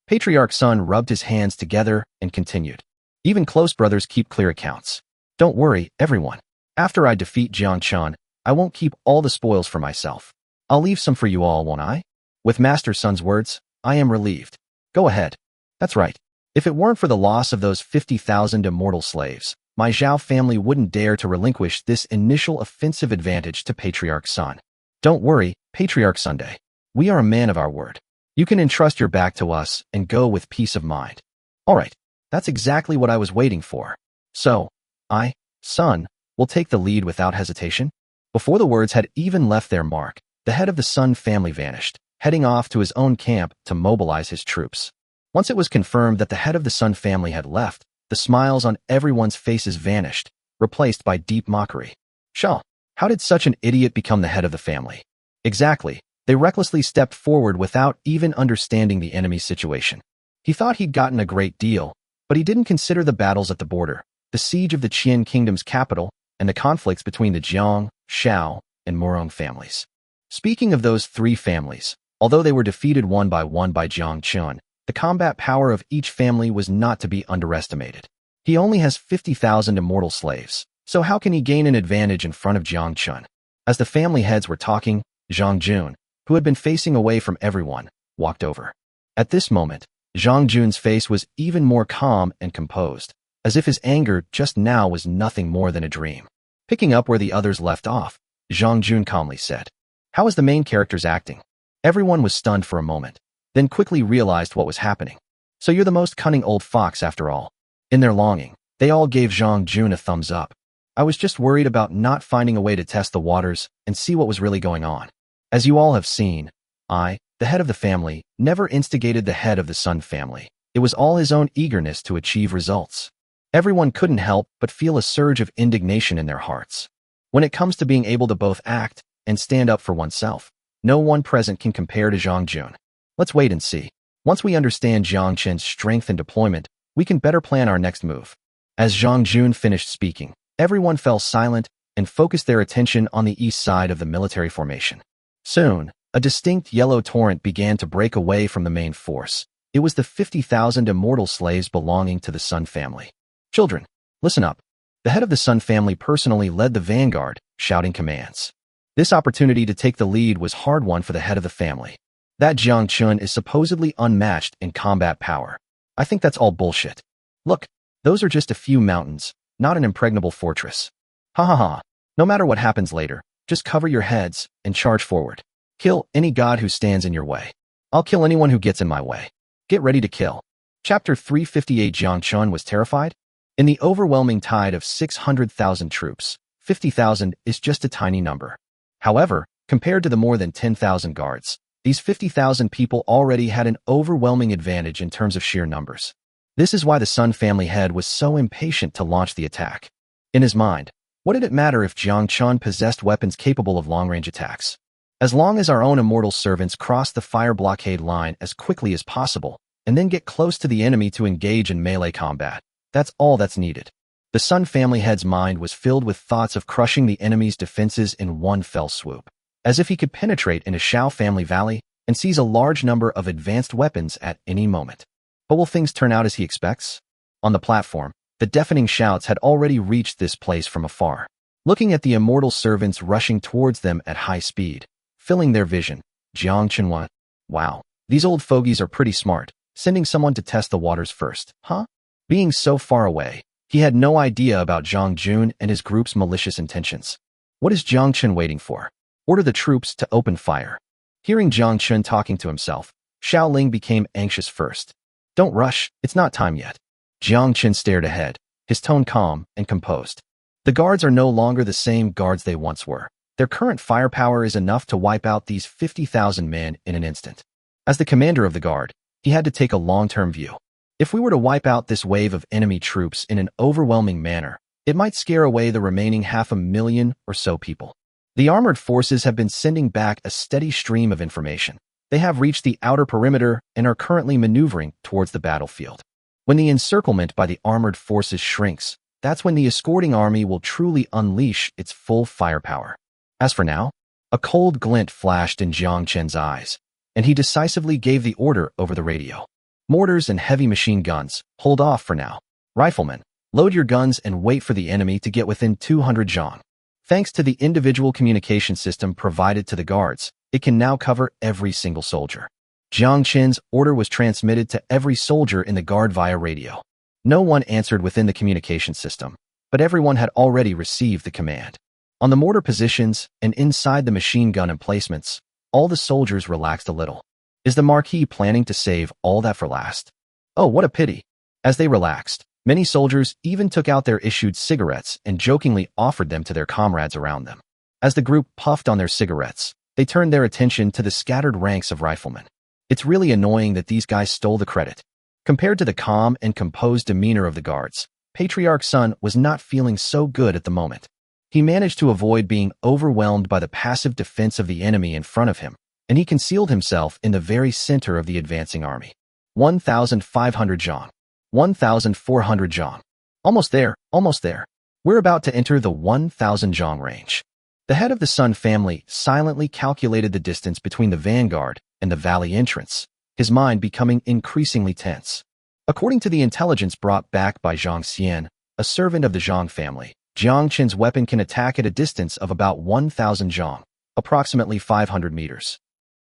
Patriarch Sun rubbed his hands together and continued. Even close brothers keep clear accounts. Don't worry, everyone. After I defeat Jiang Chen, I won't keep all the spoils for myself. I'll leave some for you all, won't I? With Master Sun's words, I am relieved. Go ahead. That's right. If it weren't for the loss of those 50,000 immortal slaves, my Xiao family wouldn't dare to relinquish this initial offensive advantage to Patriarch Sun. Don't worry, Patriarch Sunday. We are a man of our word. You can entrust your back to us and go with peace of mind. All right, that's exactly what I was waiting for. So, I, Sun, will take the lead without hesitation. Before the words had even left their mark, the head of the Sun family vanished, heading off to his own camp to mobilize his troops. Once it was confirmed that the head of the Sun family had left, the smiles on everyone's faces vanished, replaced by deep mockery. Xiao, how did such an idiot become the head of the family? Exactly, they recklessly stepped forward without even understanding the enemy's situation. He thought he'd gotten a great deal, but he didn't consider the battles at the border, the siege of the Qian kingdom's capital, and the conflicts between the Jiang, Xiao, and Murong families. Speaking of those three families, although they were defeated one by Jiang Chen, the combat power of each family was not to be underestimated. He only has 50,000 immortal slaves, so how can he gain an advantage in front of Jiang Chen? As the family heads were talking, Jiang Jun, who had been facing away from everyone, walked over. At this moment, Jiang Jun's face was even more calm and composed, as if his anger just now was nothing more than a dream. Picking up where the others left off, Jiang Jun calmly said, "How is the main character's acting?" Everyone was stunned for a moment, then quickly realized what was happening. "So you're the most cunning old fox after all." In their longing, they all gave Jiang Jun a thumbs up. "I was just worried about not finding a way to test the waters and see what was really going on. As you all have seen, I, the head of the family, never instigated the head of the Sun family. It was all his own eagerness to achieve results." Everyone couldn't help but feel a surge of indignation in their hearts. When it comes to being able to both act and stand up for oneself, no one present can compare to Jiang Jun. Let's wait and see. Once we understand Jiang Chen's strength and deployment, we can better plan our next move. As Jiang Jun finished speaking, everyone fell silent and focused their attention on the east side of the military formation. Soon, a distinct yellow torrent began to break away from the main force. It was the 50,000 immortal slaves belonging to the Sun family. "Children, listen up." The head of the Sun family personally led the vanguard, shouting commands. This opportunity to take the lead was hard won for the head of the family. That Jiang Chen is supposedly unmatched in combat power. I think that's all bullshit. Look, those are just a few mountains, not an impregnable fortress. Ha ha ha. No matter what happens later, just cover your heads and charge forward. Kill any god who stands in your way. I'll kill anyone who gets in my way. Get ready to kill. Chapter 358. Jiang Chen was terrified. In the overwhelming tide of 600,000 troops, 50,000 is just a tiny number. However, compared to the more than 10,000 guards, these 50,000 people already had an overwhelming advantage in terms of sheer numbers. This is why the Sun family head was so impatient to launch the attack. In his mind, what did it matter if Jiang Chen possessed weapons capable of long-range attacks? As long as our own immortal servants cross the fire blockade line as quickly as possible, and then get close to the enemy to engage in melee combat, that's all that's needed. The Sun family head's mind was filled with thoughts of crushing the enemy's defenses in one fell swoop, as if he could penetrate into Xiao family valley and seize a large number of advanced weapons at any moment. But will things turn out as he expects? On the platform, the deafening shouts had already reached this place from afar. Looking at the immortal servants rushing towards them at high speed, filling their vision, Jiang Chen went, "Wow, these old fogies are pretty smart, sending someone to test the waters first, huh?" Being so far away, he had no idea about Zhang Jun and his group's malicious intentions. What is Jiang Chen waiting for? Order the troops to open fire. Hearing Jiang Chen talking to himself, Xiao Ling became anxious first. Don't rush, it's not time yet. Jiang Chen stared ahead, his tone calm and composed. The guards are no longer the same guards they once were. Their current firepower is enough to wipe out these 50,000 men in an instant. As the commander of the guard, he had to take a long-term view. If we were to wipe out this wave of enemy troops in an overwhelming manner, it might scare away the remaining 500,000 or so people. The armored forces have been sending back a steady stream of information. They have reached the outer perimeter and are currently maneuvering towards the battlefield. When the encirclement by the armored forces shrinks, that's when the escorting army will truly unleash its full firepower. As for now, a cold glint flashed in Jiang Chen's eyes, and he decisively gave the order over the radio. Mortars and heavy machine guns, hold off for now. Riflemen, load your guns and wait for the enemy to get within 200 zhang. Thanks to the individual communication system provided to the guards, it can now cover every single soldier. Jiang Chen's order was transmitted to every soldier in the guard via radio. No one answered within the communication system, but everyone had already received the command. On the mortar positions and inside the machine gun emplacements, all the soldiers relaxed a little. Is the Marquis planning to save all that for last? Oh, what a pity. As they relaxed, many soldiers even took out their issued cigarettes and jokingly offered them to their comrades around them. As the group puffed on their cigarettes, they turned their attention to the scattered ranks of riflemen. It's really annoying that these guys stole the credit. Compared to the calm and composed demeanor of the guards, Patriarch Sun was not feeling so good at the moment. He managed to avoid being overwhelmed by the passive defense of the enemy in front of him, and he concealed himself in the very center of the advancing army. 1,500 zhang. 1,400 zhang. Almost there, almost there. We're about to enter the 1,000 zhang range. The head of the Sun family silently calculated the distance between the vanguard and the valley entrance, his mind becoming increasingly tense. According to the intelligence brought back by Zhang Xian, a servant of the Zhang family, Jiang Chen's weapon can attack at a distance of about 1,000 zhang, approximately 500 meters.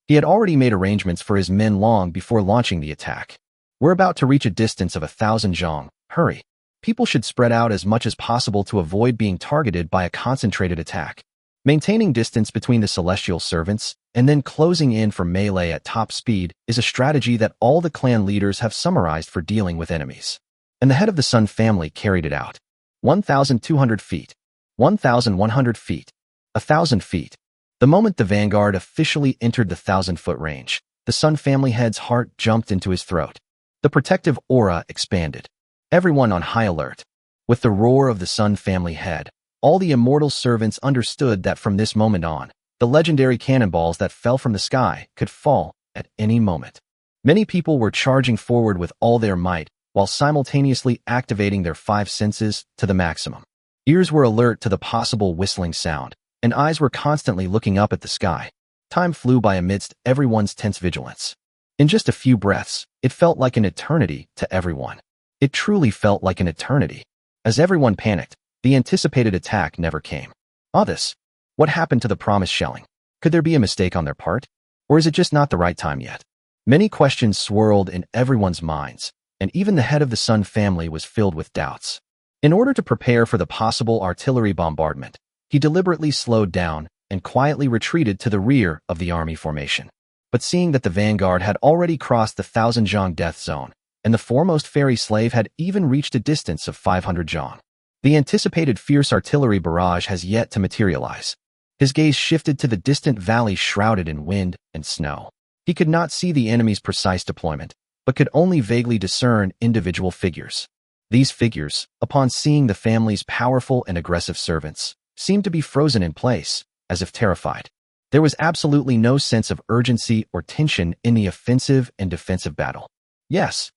He had already made arrangements for his men long before launching the attack. We're about to reach a distance of 1,000 zhang. Hurry. People should spread out as much as possible to avoid being targeted by a concentrated attack. Maintaining distance between the celestial servants and then closing in for melee at top speed is a strategy that all the clan leaders have summarized for dealing with enemies. And the head of the Sun family carried it out. 1,200 feet. 1,100 feet. 1,000 feet. The moment the vanguard officially entered the 1,000-foot range, the Sun family head's heart jumped into his throat. The protective aura expanded. Everyone on high alert. With the roar of the Sun family head, all the immortal servants understood that from this moment on, the legendary cannonballs that fell from the sky could fall at any moment. Many people were charging forward with all their might, while simultaneously activating their five senses to the maximum. Ears were alert to the possible whistling sound, and eyes were constantly looking up at the sky. Time flew by amidst everyone's tense vigilance. In just a few breaths, it felt like an eternity to everyone. It truly felt like an eternity. As everyone panicked, the anticipated attack never came. What happened to the promised shelling? Could there be a mistake on their part? Or is it just not the right time yet? Many questions swirled in everyone's minds, and even the head of the Sun family was filled with doubts. In order to prepare for the possible artillery bombardment, he deliberately slowed down and quietly retreated to the rear of the army formation. But seeing that the vanguard had already crossed the 1,000 zhang death zone, and the foremost fairy slave had even reached a distance of 500 zhang, the anticipated fierce artillery barrage has yet to materialize. His gaze shifted to the distant valley shrouded in wind and snow. He could not see the enemy's precise deployment, but could only vaguely discern individual figures. These figures, upon seeing the family's powerful and aggressive servants, seemed to be frozen in place, as if terrified. There was absolutely no sense of urgency or tension in the offensive and defensive battle. Yes,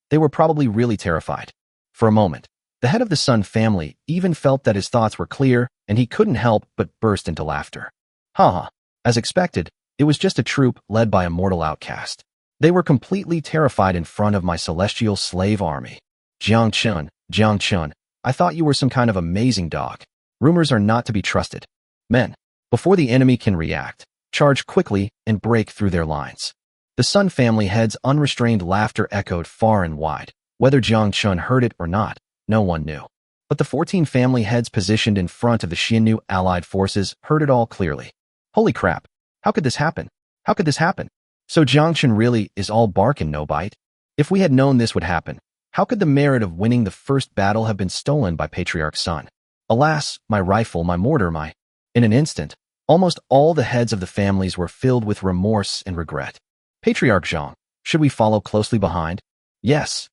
they were probably really terrified. For a moment, the head of the Sun family even felt that his thoughts were clear, and he couldn't help but burst into laughter. As expected, it was just a troop led by a mortal outcast. They were completely terrified in front of my celestial slave army. Jiang Chen, I thought you were some kind of amazing dog. Rumors are not to be trusted. Men, before the enemy can react, charge quickly and break through their lines. The Sun family head's unrestrained laughter echoed far and wide. Whether Jiang Chen heard it or not, no one knew. But the 14 family heads positioned in front of the Xiannu allied forces heard it all clearly. Holy crap! How could this happen? How could this happen? So Jiang Chen really is all bark and no bite? If we had known this would happen, how could the merit of winning the first battle have been stolen by Patriarch Sun? Alas, my rifle, my mortar, my... In an instant, almost all the heads of the families were filled with remorse and regret. Patriarch Jiang, should we follow closely behind? Yes,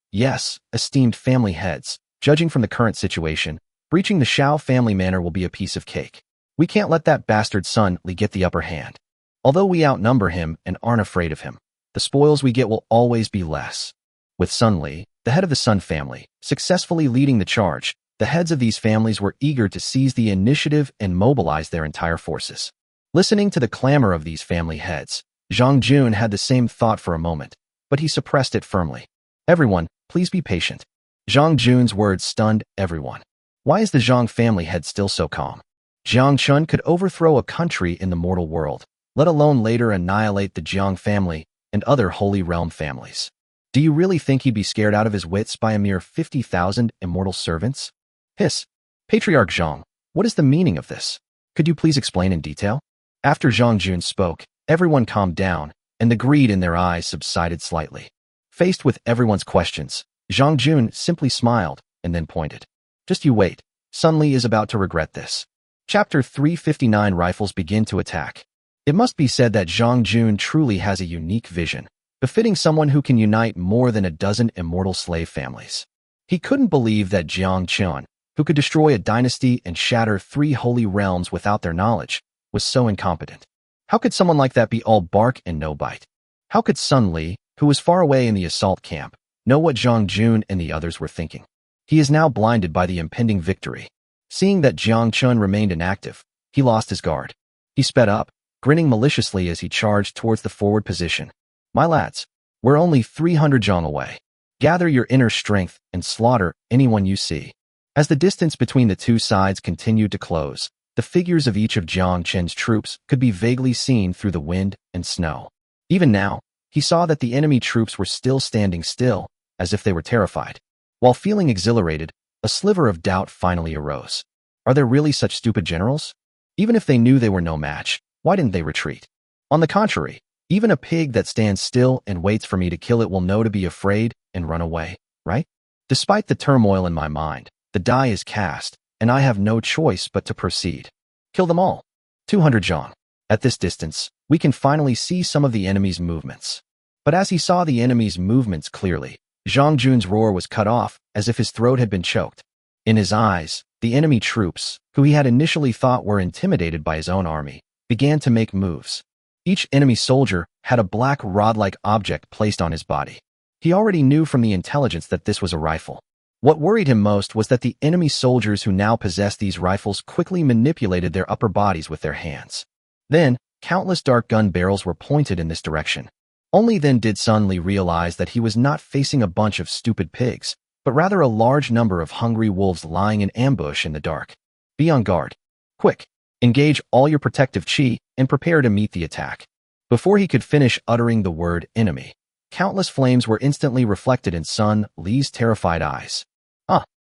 esteemed family heads. Judging from the current situation, breaching the Xiao family manor will be a piece of cake. We can't let that bastard Sun Li get the upper hand. Although we outnumber him and aren't afraid of him, the spoils we get will always be less. With Sun Li, the head of the Sun family, successfully leading the charge, the heads of these families were eager to seize the initiative and mobilize their entire forces. Listening to the clamor of these family heads, Zhang Jun had the same thought for a moment, but he suppressed it firmly. Everyone, please be patient. Zhang Jun's words stunned everyone. Why is the Zhang family head still so calm? Jiang Chen could overthrow a country in the mortal world, let alone later annihilate the Jiang family and other Holy Realm families. Do you really think he'd be scared out of his wits by a mere 50,000 immortal servants? Hiss. Patriarch Zhang, what is the meaning of this? Could you please explain in detail? After Zhang Jun spoke, everyone calmed down, and the greed in their eyes subsided slightly. Faced with everyone's questions, Zhang Jun simply smiled and then pointed. Just you wait. Sun Li is about to regret this. Chapter 359 Rifles begin to attack. It must be said that Zhang Jun truly has a unique vision, befitting someone who can unite more than a dozen immortal slave families. He couldn't believe that Jiang Chen, who could destroy a dynasty and shatter 3 holy realms without their knowledge, was so incompetent. How could someone like that be all bark and no bite? How could Sun Li, who was far away in the assault camp, know what Zhang Jun and the others were thinking? He is now blinded by the impending victory. Seeing that Jiang Chen remained inactive, he lost his guard. He sped up, grinning maliciously as he charged towards the forward position. My lads, we're only 300 zhang away. Gather your inner strength and slaughter anyone you see. As the distance between the two sides continued to close, the figures of each of Jiang Chen's troops could be vaguely seen through the wind and snow. Even now, he saw that the enemy troops were still standing still, as if they were terrified. While feeling exhilarated, a sliver of doubt finally arose. Are there really such stupid generals? Even if they knew they were no match, why didn't they retreat? On the contrary, even a pig that stands still and waits for me to kill it will know to be afraid and run away, right? Despite the turmoil in my mind, the die is cast, and I have no choice but to proceed. Kill them all. 200 zhang. At this distance, we can finally see some of the enemy's movements. But as he saw the enemy's movements clearly, Zhang Jun's roar was cut off as if his throat had been choked. In his eyes, the enemy troops, who he had initially thought were intimidated by his own army, began to make moves. Each enemy soldier had a black rod-like object placed on his body. He already knew from the intelligence that this was a rifle. What worried him most was that the enemy soldiers who now possessed these rifles quickly manipulated their upper bodies with their hands. Then, countless dark gun barrels were pointed in this direction. Only then did Sun Li realize that he was not facing a bunch of stupid pigs, but rather a large number of hungry wolves lying in ambush in the dark. Be on guard. Quick, engage all your protective chi and prepare to meet the attack. Before he could finish uttering the word enemy, countless flames were instantly reflected in Sun Li's terrified eyes.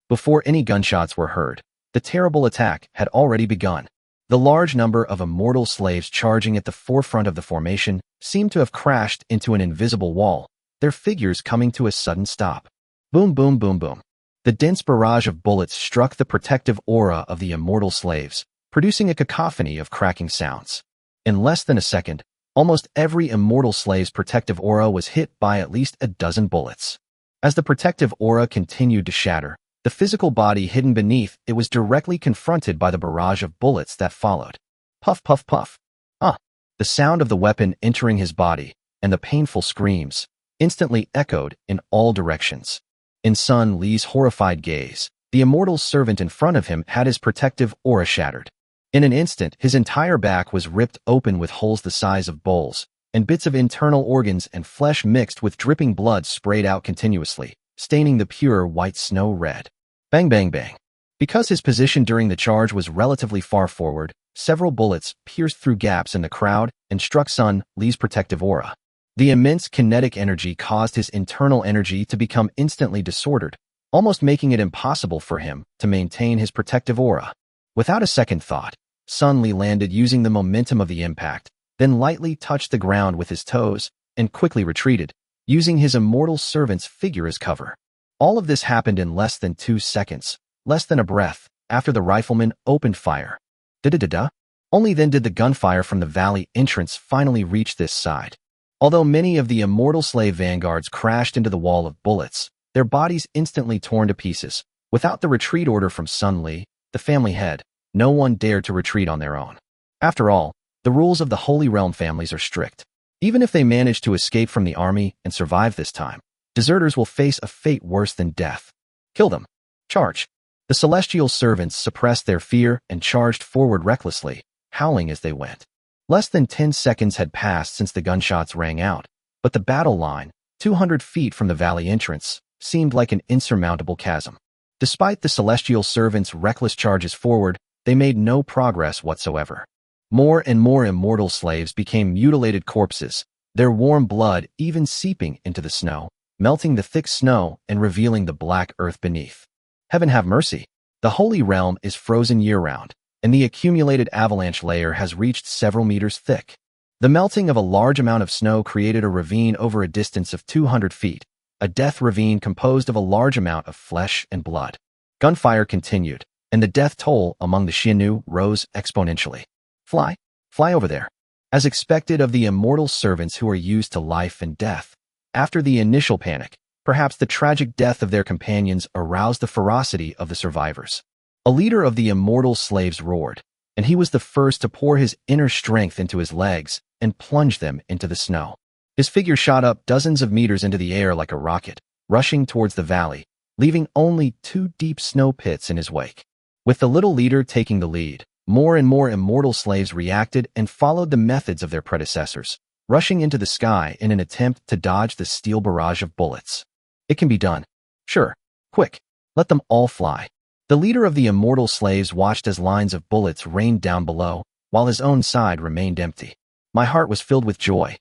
Before any gunshots were heard, the terrible attack had already begun. The large number of immortal slaves charging at the forefront of the formation seemed to have crashed into an invisible wall, their figures coming to a sudden stop. Boom, boom, boom, boom. The dense barrage of bullets struck the protective aura of the immortal slaves, producing a cacophony of cracking sounds. In less than a second, almost every immortal slave's protective aura was hit by at least a dozen bullets. As the protective aura continued to shatter, the physical body hidden beneath it was directly confronted by the barrage of bullets that followed. Puff, puff, puff. The sound of the weapon entering his body and the painful screams instantly echoed in all directions. In Sun Li's horrified gaze, the immortal servant in front of him had his protective aura shattered. In an instant, his entire back was ripped open with holes the size of bowls, and bits of internal organs and flesh mixed with dripping blood sprayed out continuously, staining the pure white snow red. Bang bang bang. Because his position during the charge was relatively far forward, several bullets pierced through gaps in the crowd and struck Sun Li's protective aura. The immense kinetic energy caused his internal energy to become instantly disordered, almost making it impossible for him to maintain his protective aura. Without a second thought, Sun Li landed using the momentum of the impact, then lightly touched the ground with his toes and quickly retreated, using his immortal servant's figure as cover. All of this happened in less than 2 seconds, less than a breath, after the rifleman opened fire. Da-da-da-da. Only then did the gunfire from the valley entrance finally reach this side. Although many of the immortal slave vanguards crashed into the wall of bullets, their bodies instantly torn to pieces. Without the retreat order from Sun Li, the family head, no one dared to retreat on their own. After all, the rules of the Holy Realm families are strict. Even if they manage to escape from the army and survive this time, deserters will face a fate worse than death. Kill them. Charge. The celestial servants suppressed their fear and charged forward recklessly, howling as they went. Less than 10 seconds had passed since the gunshots rang out, but the battle line, 200 feet from the valley entrance, seemed like an insurmountable chasm. Despite the celestial servants' reckless charges forward, they made no progress whatsoever. More and more immortal slaves became mutilated corpses, their warm blood even seeping into the snow, melting the thick snow and revealing the black earth beneath. Heaven have mercy. The Holy Realm is frozen year-round, and the accumulated avalanche layer has reached several meters thick. The melting of a large amount of snow created a ravine over a distance of 200 feet, a death ravine composed of a large amount of flesh and blood. Gunfire continued, and the death toll among the Xianu rose exponentially. Fly over there. As expected of the immortal servants who are used to life and death, after the initial panic, perhaps the tragic death of their companions aroused the ferocity of the survivors. A leader of the immortal slaves roared, and he was the first to pour his inner strength into his legs and plunge them into the snow. His figure shot up dozens of meters into the air like a rocket, rushing towards the valley, leaving only 2 deep snow pits in his wake. With the little leader taking the lead, more and more immortal slaves reacted and followed the methods of their predecessors, rushing into the sky in an attempt to dodge the steel barrage of bullets. It can be done. Sure. Quick. Let them all fly. The leader of the immortal slaves watched as lines of bullets rained down below, while his own side remained empty. My heart was filled with joy.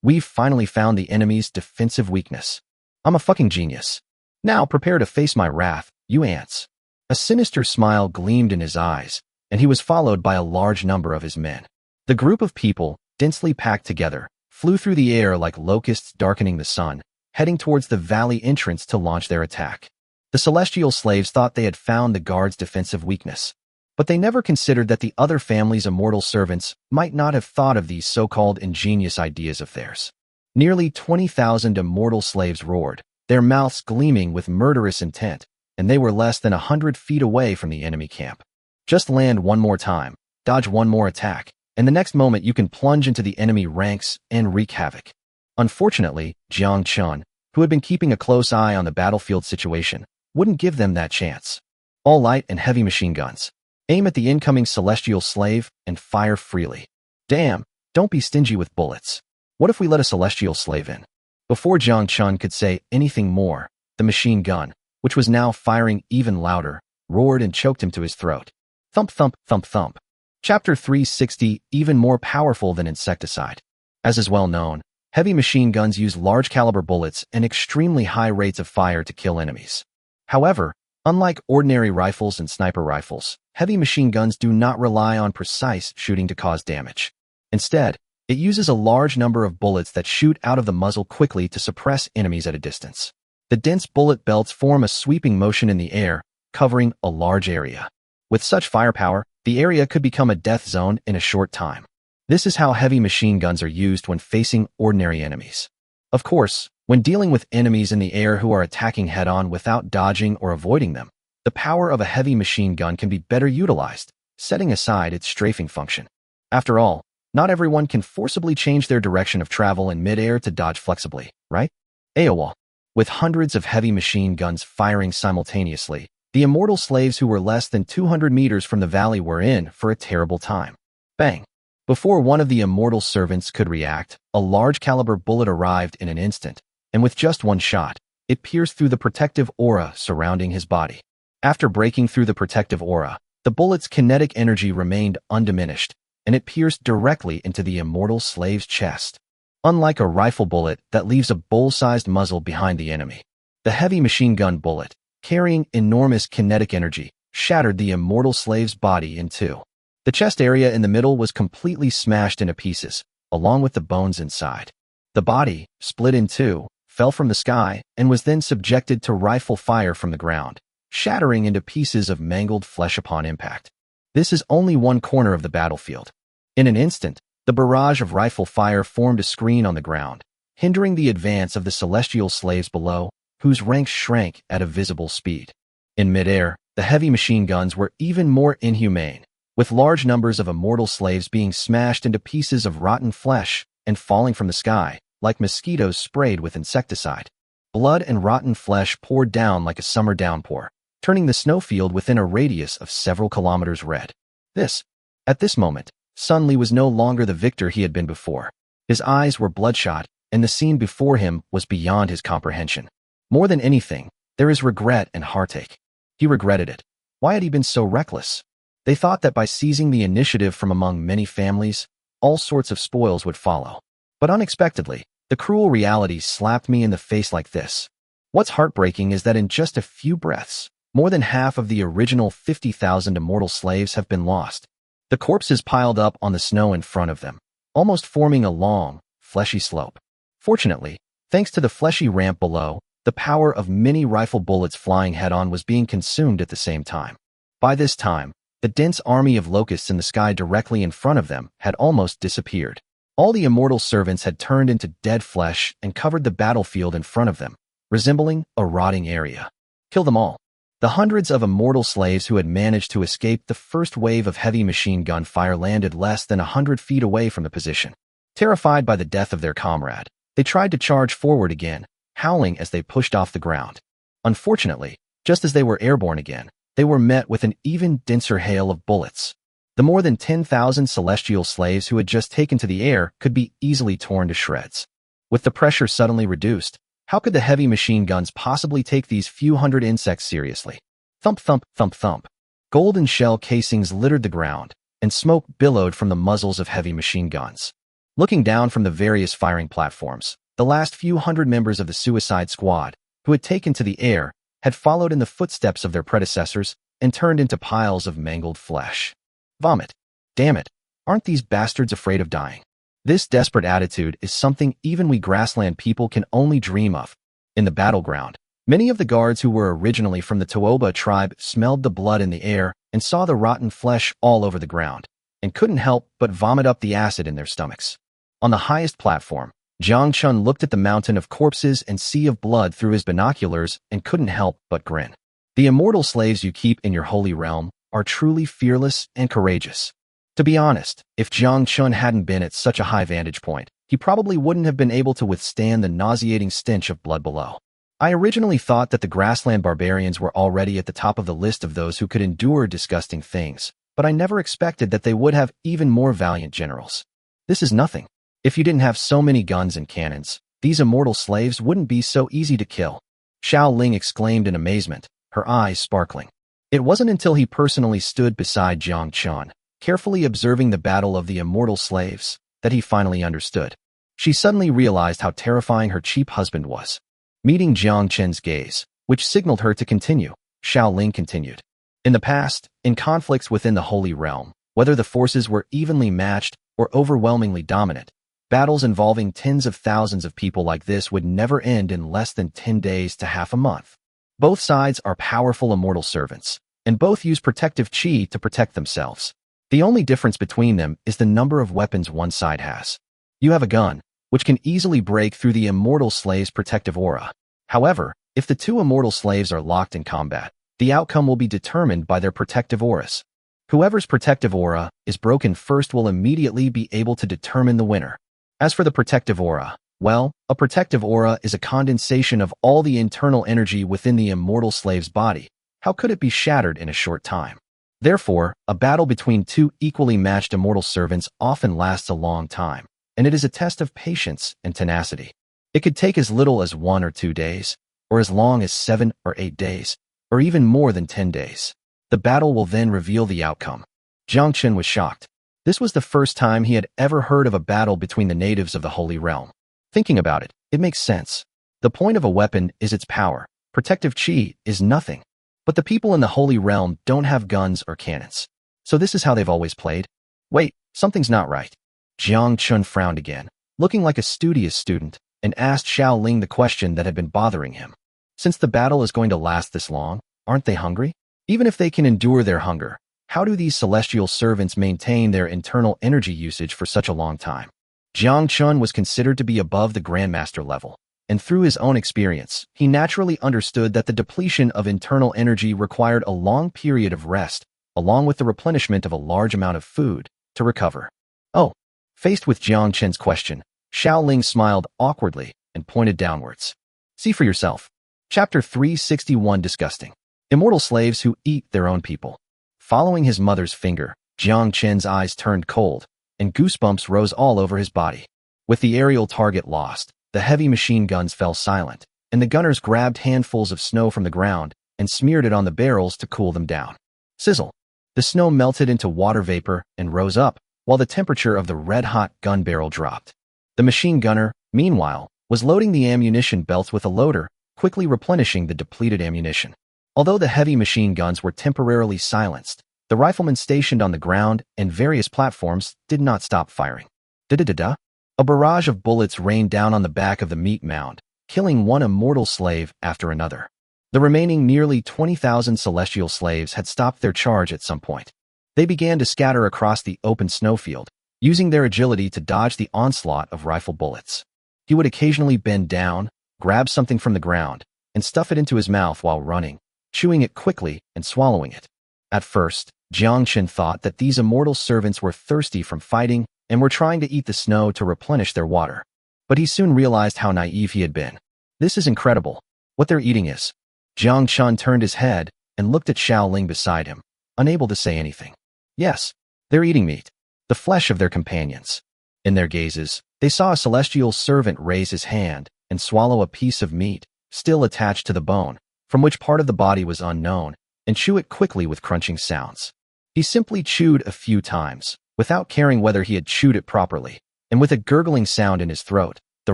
We've finally found the enemy's defensive weakness. I'm a fucking genius. Now prepare to face my wrath, you ants. A sinister smile gleamed in his eyes, and he was followed by a large number of his men. The group of people, densely packed together, flew through the air like locusts darkening the sun, heading towards the valley entrance to launch their attack. The celestial slaves thought they had found the guard's defensive weakness, but they never considered that the other family's immortal servants might not have thought of these so-called ingenious ideas of theirs. Nearly 20,000 immortal slaves roared, their mouths gleaming with murderous intent, and they were less than 100 feet away from the enemy camp. Just land one more time, dodge one more attack, and the next moment you can plunge into the enemy ranks and wreak havoc. Unfortunately, Jiang Chen, who had been keeping a close eye on the battlefield situation, wouldn't give them that chance. All light and heavy machine guns. Aim at the incoming celestial slave and fire freely. Damn, don't be stingy with bullets. What if we let a celestial slave in? Before Jiang Chen could say anything more, the machine gun, which was now firing even louder, roared and choked him to his throat. Thump thump thump thump. Chapter 360, even more powerful than insecticide. As is well known, heavy machine guns use large caliber bullets and extremely high rates of fire to kill enemies. However, unlike ordinary rifles and sniper rifles, heavy machine guns do not rely on precise shooting to cause damage. Instead, it uses a large number of bullets that shoot out of the muzzle quickly to suppress enemies at a distance. The dense bullet belts form a sweeping motion in the air, covering a large area. With such firepower, the area could become a death zone in a short time. This is how heavy machine guns are used when facing ordinary enemies. Of course, when dealing with enemies in the air who are attacking head-on without dodging or avoiding them, the power of a heavy machine gun can be better utilized, setting aside its strafing function. After all, not everyone can forcibly change their direction of travel in mid-air to dodge flexibly, right? AOA. With hundreds of heavy machine guns firing simultaneously, the immortal slaves who were less than 200 meters from the valley were in for a terrible time. Bang! Before one of the immortal servants could react, a large caliber bullet arrived in an instant, and with just one shot, It pierced through the protective aura surrounding his body. After breaking through the protective aura, the bullet's kinetic energy remained undiminished, and it pierced directly into the immortal slave's chest. Unlike a rifle bullet that leaves a bowl-sized muzzle behind the enemy, the heavy machine gun bullet, carrying enormous kinetic energy, shattered the immortal slave's body in two. The chest area in the middle was completely smashed into pieces, along with the bones inside. The body, split in two, fell from the sky and was then subjected to rifle fire from the ground, shattering into pieces of mangled flesh upon impact. This is only one corner of the battlefield. In an instant, the barrage of rifle fire formed a screen on the ground, hindering the advance of the celestial slaves below, whose ranks shrank at a visible speed. In midair, the heavy machine guns were even more inhumane, with large numbers of immortal slaves being smashed into pieces of rotten flesh and falling from the sky, like mosquitoes sprayed with insecticide. Blood and rotten flesh poured down like a summer downpour, turning the snowfield within a radius of several kilometers red. At this moment, Sun Li was no longer the victor he had been before. His eyes were bloodshot, and the scene before him was beyond his comprehension. More than anything, there is regret and heartache. He regretted it. Why had he been so reckless? They thought that by seizing the initiative from among many families, all sorts of spoils would follow. But unexpectedly, the cruel reality slapped me in the face like this. What's heartbreaking is that in just a few breaths, more than half of the original 50,000 immortal slaves have been lost. The corpses piled up on the snow in front of them, almost forming a long, fleshy slope. Fortunately, thanks to the fleshy ramp below, the power of many rifle bullets flying head-on was being consumed at the same time. By this time, the dense army of locusts in the sky directly in front of them had almost disappeared. All the immortal servants had turned into dead flesh and covered the battlefield in front of them, resembling a rotting area. Kill them all. The hundreds of immortal slaves who had managed to escape the first wave of heavy machine gun fire landed less than 100 feet away from the position. Terrified by the death of their comrade, they tried to charge forward again, howling as they pushed off the ground. Unfortunately, just as they were airborne again, they were met with an even denser hail of bullets. The more than 10,000 celestial slaves who had just taken to the air could be easily torn to shreds. With the pressure suddenly reduced, how could the heavy machine guns possibly take these few hundred insects seriously? Thump, thump, thump, thump. Golden shell casings littered the ground, and smoke billowed from the muzzles of heavy machine guns. Looking down from the various firing platforms, the last few hundred members of the suicide squad, who had taken to the air, had followed in the footsteps of their predecessors and turned into piles of mangled flesh. Vomit. Damn it. Aren't these bastards afraid of dying? This desperate attitude is something even we grassland people can only dream of. In the battleground, many of the guards who were originally from the Toba tribe smelled the blood in the air and saw the rotten flesh all over the ground, and couldn't help but vomit up the acid in their stomachs. On the highest platform, Jiang Chen looked at the mountain of corpses and sea of blood through his binoculars and couldn't help but grin. The immortal slaves you keep in your holy realm are truly fearless and courageous. To be honest, if Jiang Chen hadn't been at such a high vantage point, he probably wouldn't have been able to withstand the nauseating stench of blood below. I originally thought that the grassland barbarians were already at the top of the list of those who could endure disgusting things, but I never expected that they would have even more valiant generals. This is nothing. If you didn't have so many guns and cannons, these immortal slaves wouldn't be so easy to kill. Xiao Ling exclaimed in amazement, her eyes sparkling. It wasn't until he personally stood beside Jiang Chen, carefully observing the battle of the immortal slaves, that he finally understood. She suddenly realized how terrifying her cheap husband was. Meeting Jiang Chen's gaze, which signaled her to continue, Xiao Ling continued. In the past, in conflicts within the Holy Realm, whether the forces were evenly matched or overwhelmingly dominant, battles involving tens of thousands of people like this would never end in less than 10 days to half a month. Both sides are powerful immortal servants, and both use protective chi to protect themselves. The only difference between them is the number of weapons one side has. You have a gun, which can easily break through the immortal slave's protective aura. However, if the two immortal slaves are locked in combat, the outcome will be determined by their protective auras. Whoever's protective aura is broken first will immediately be able to determine the winner. As for the protective aura, well, a protective aura is a condensation of all the internal energy within the immortal slave's body. How could it be shattered in a short time? Therefore, a battle between two equally matched immortal servants often lasts a long time, and it is a test of patience and tenacity. It could take as little as 1 or 2 days, or as long as 7 or 8 days, or even more than 10 days. The battle will then reveal the outcome. Jiang Chen was shocked. This was the first time he had ever heard of a battle between the natives of the Holy Realm. Thinking about it, it makes sense. The point of a weapon is its power. Protective chi is nothing. But the people in the Holy Realm don't have guns or cannons. So this is how they've always played? Wait, something's not right. Jiang Chen frowned again, looking like a studious student, and asked Xiao Ling the question that had been bothering him. Since the battle is going to last this long, aren't they hungry? Even if they can endure their hunger, how do these celestial servants maintain their internal energy usage for such a long time? Jiang Chen was considered to be above the Grandmaster level, and through his own experience, he naturally understood that the depletion of internal energy required a long period of rest, along with the replenishment of a large amount of food, to recover. Oh, faced with Jiang Chen's question, Xiao Ling smiled awkwardly and pointed downwards. See for yourself. Chapter 361 Disgusting. Immortal slaves who eat their own people. Following his mother's finger, Jiang Chen's eyes turned cold, and goosebumps rose all over his body. With the aerial target lost, the heavy machine guns fell silent, and the gunners grabbed handfuls of snow from the ground and smeared it on the barrels to cool them down. Sizzle. The snow melted into water vapor and rose up, while the temperature of the red-hot gun barrel dropped. The machine gunner, meanwhile, was loading the ammunition belts with a loader, quickly replenishing the depleted ammunition. Although the heavy machine guns were temporarily silenced, the riflemen stationed on the ground and various platforms did not stop firing. Da-da-da-da. A barrage of bullets rained down on the back of the meat mound, killing one immortal slave after another. The remaining nearly 20,000 celestial slaves had stopped their charge at some point. They began to scatter across the open snowfield, using their agility to dodge the onslaught of rifle bullets. He would occasionally bend down, grab something from the ground, and stuff it into his mouth while running, chewing it quickly and swallowing it. At first, Jiang Chen thought that these immortal servants were thirsty from fighting and were trying to eat the snow to replenish their water. But he soon realized how naive he had been. This is incredible. What they're eating is. Jiang Chen turned his head and looked at Xiao Ling beside him, unable to say anything. Yes, they're eating meat, the flesh of their companions. In their gazes, they saw a celestial servant raise his hand and swallow a piece of meat, still attached to the bone, from which part of the body was unknown, and chew it quickly with crunching sounds. He simply chewed a few times, without caring whether he had chewed it properly, and with a gurgling sound in his throat, the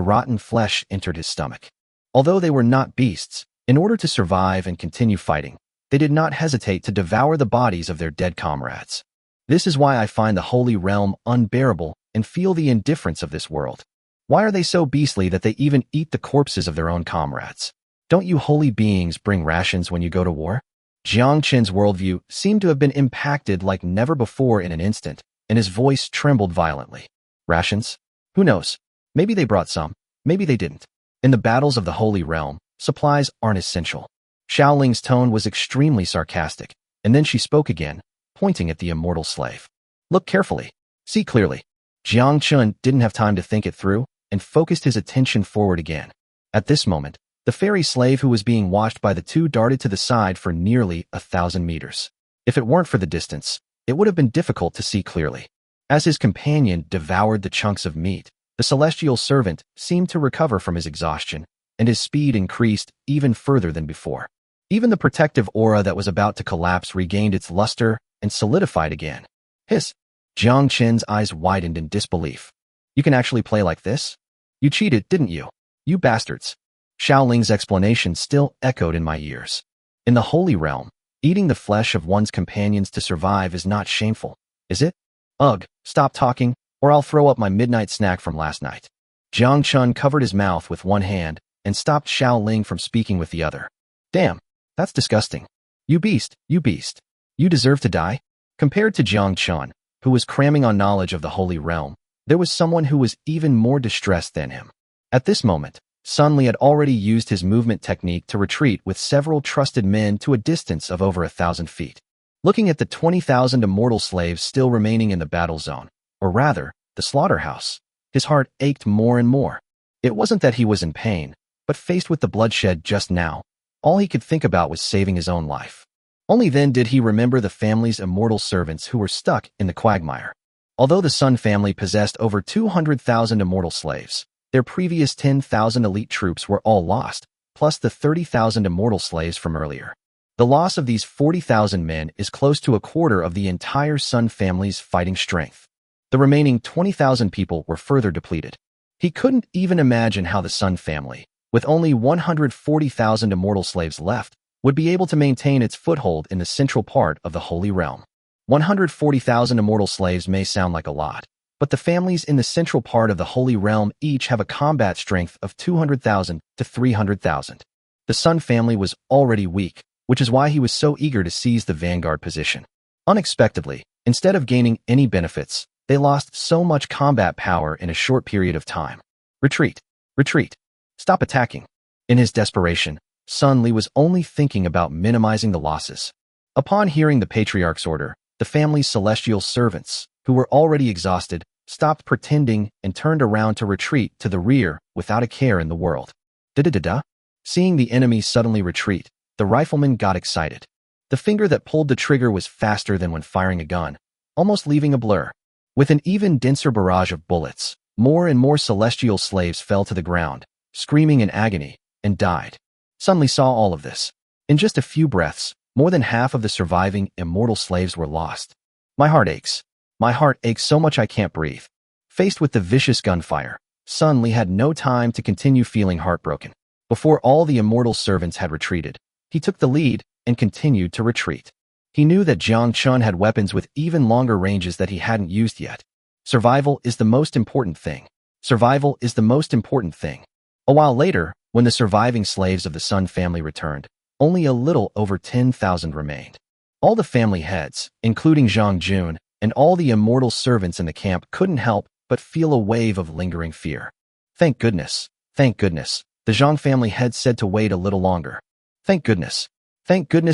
rotten flesh entered his stomach. Although they were not beasts, in order to survive and continue fighting, they did not hesitate to devour the bodies of their dead comrades. This is why I find the Holy Realm unbearable and feel the indifference of this world. Why are they so beastly that they even eat the corpses of their own comrades? Don't you holy beings bring rations when you go to war? Jiang Chen's worldview seemed to have been impacted like never before in an instant, and his voice trembled violently. Rations? Who knows? Maybe they brought some, maybe they didn't. In the battles of the Holy Realm, supplies aren't essential. Xiao Ling's tone was extremely sarcastic, and then she spoke again, pointing at the immortal slave. Look carefully. See clearly. Jiang Chen didn't have time to think it through, and focused his attention forward again. At this moment, the fairy slave who was being watched by the two darted to the side for nearly 1,000 meters. If it weren't for the distance, it would have been difficult to see clearly. As his companion devoured the chunks of meat, the celestial servant seemed to recover from his exhaustion, and his speed increased even further than before. Even the protective aura that was about to collapse regained its luster and solidified again. Hiss! Jiang Chen's eyes widened in disbelief. You can actually play like this? You cheated, didn't you? You bastards. Xiao Ling's explanation still echoed in my ears. In the Holy Realm, eating the flesh of one's companions to survive is not shameful, is it? Ugh, stop talking, or I'll throw up my midnight snack from last night. Jiang Chen covered his mouth with one hand and stopped Xiao Ling from speaking with the other. Damn, that's disgusting. You beast, you beast. You deserve to die? Compared to Jiang Chen, who was cramming on knowledge of the Holy Realm, there was someone who was even more distressed than him. At this moment, Sun Li had already used his movement technique to retreat with several trusted men to a distance of over 1,000 feet. Looking at the 20,000 immortal slaves still remaining in the battle zone, or rather, the slaughterhouse, his heart ached more and more. It wasn't that he was in pain, but faced with the bloodshed just now, all he could think about was saving his own life. Only then did he remember the family's immortal servants who were stuck in the quagmire. Although the Sun family possessed over 200,000 immortal slaves, their previous 10,000 elite troops were all lost, plus plus the 30,000 immortal slaves from earlier. The loss of these 40,000 men is close to a quarter of the entire Sun family's fighting strength. The remaining 20,000 people were further depleted. He couldn't even imagine how the Sun family, with only 140,000 immortal slaves left, would be able to maintain its foothold in the central part of the Holy Realm. 140,000 immortal slaves may sound like a lot, but the families in the central part of the Holy Realm each have a combat strength of 200,000 to 300,000. The Sun family was already weak, which is why he was so eager to seize the vanguard position. Unexpectedly, instead of gaining any benefits, they lost so much combat power in a short period of time. Retreat! Retreat! Stop attacking! In his desperation, Sun Li was only thinking about minimizing the losses. Upon hearing the Patriarch's order, the family's celestial servants, who were already exhausted, stopped pretending and turned around to retreat to the rear without a care in the world. Da-da-da-da! Seeing the enemy suddenly retreat, the rifleman got excited. The finger that pulled the trigger was faster than when firing a gun, almost leaving a blur. With an even denser barrage of bullets, more and more celestial slaves fell to the ground, screaming in agony, and died. Sun Li saw all of this. In just a few breaths, more than half of the surviving immortal slaves were lost. My heart aches. My heart aches so much I can't breathe. Faced with the vicious gunfire, Sun Li had no time to continue feeling heartbroken. Before all the immortal servants had retreated, he took the lead and continued to retreat. He knew that Jiang Chen had weapons with even longer ranges that he hadn't used yet. Survival is the most important thing. Survival is the most important thing. A while later, when the surviving slaves of the Sun family returned, only a little over 10,000 remained. All the family heads, including Zhang Jun, and all the immortal servants in the camp couldn't help but feel a wave of lingering fear. Thank goodness, the Zhang family head said to wait a little longer. Thank goodness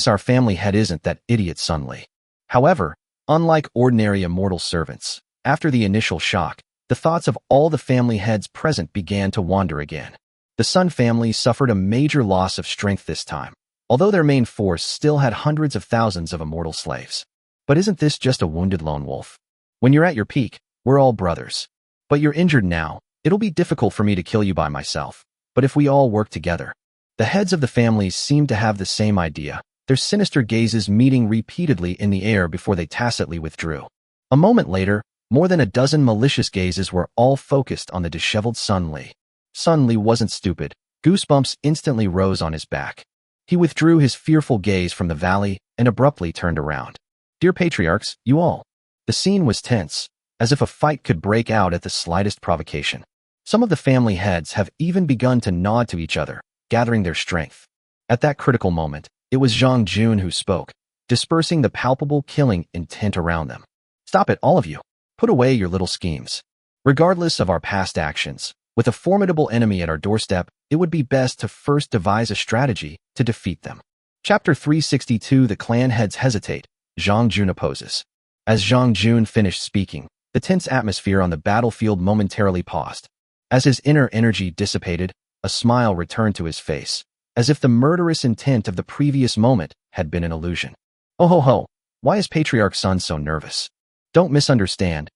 our family head isn't that idiot Sun Li. However, unlike ordinary immortal servants, after the initial shock, the thoughts of all the family heads present began to wander again. The Sun family suffered a major loss of strength this time, although their main force still had hundreds of thousands of immortal slaves. But isn't this just a wounded lone wolf? When you're at your peak, we're all brothers. But you're injured now, it'll be difficult for me to kill you by myself. But if we all work together. The heads of the families seemed to have the same idea, their sinister gazes meeting repeatedly in the air before they tacitly withdrew. A moment later, more than a dozen malicious gazes were all focused on the disheveled Sun Li. Sun Li wasn't stupid. Goosebumps instantly rose on his back. He withdrew his fearful gaze from the valley and abruptly turned around. Dear Patriarchs, you all. The scene was tense, as if a fight could break out at the slightest provocation. Some of the family heads have even begun to nod to each other, gathering their strength. At that critical moment, it was Zhang Jun who spoke, dispersing the palpable killing intent around them. Stop it, all of you. Put away your little schemes. Regardless of our past actions, with a formidable enemy at our doorstep, it would be best to first devise a strategy to defeat them. Chapter 362. The clan heads hesitate. Zhang Jun opposes. As Zhang Jun finished speaking, the tense atmosphere on the battlefield momentarily paused. As his inner energy dissipated, a smile returned to his face, as if the murderous intent of the previous moment had been an illusion. Oh ho ho, why is Patriarch Sun so nervous? Don't misunderstand.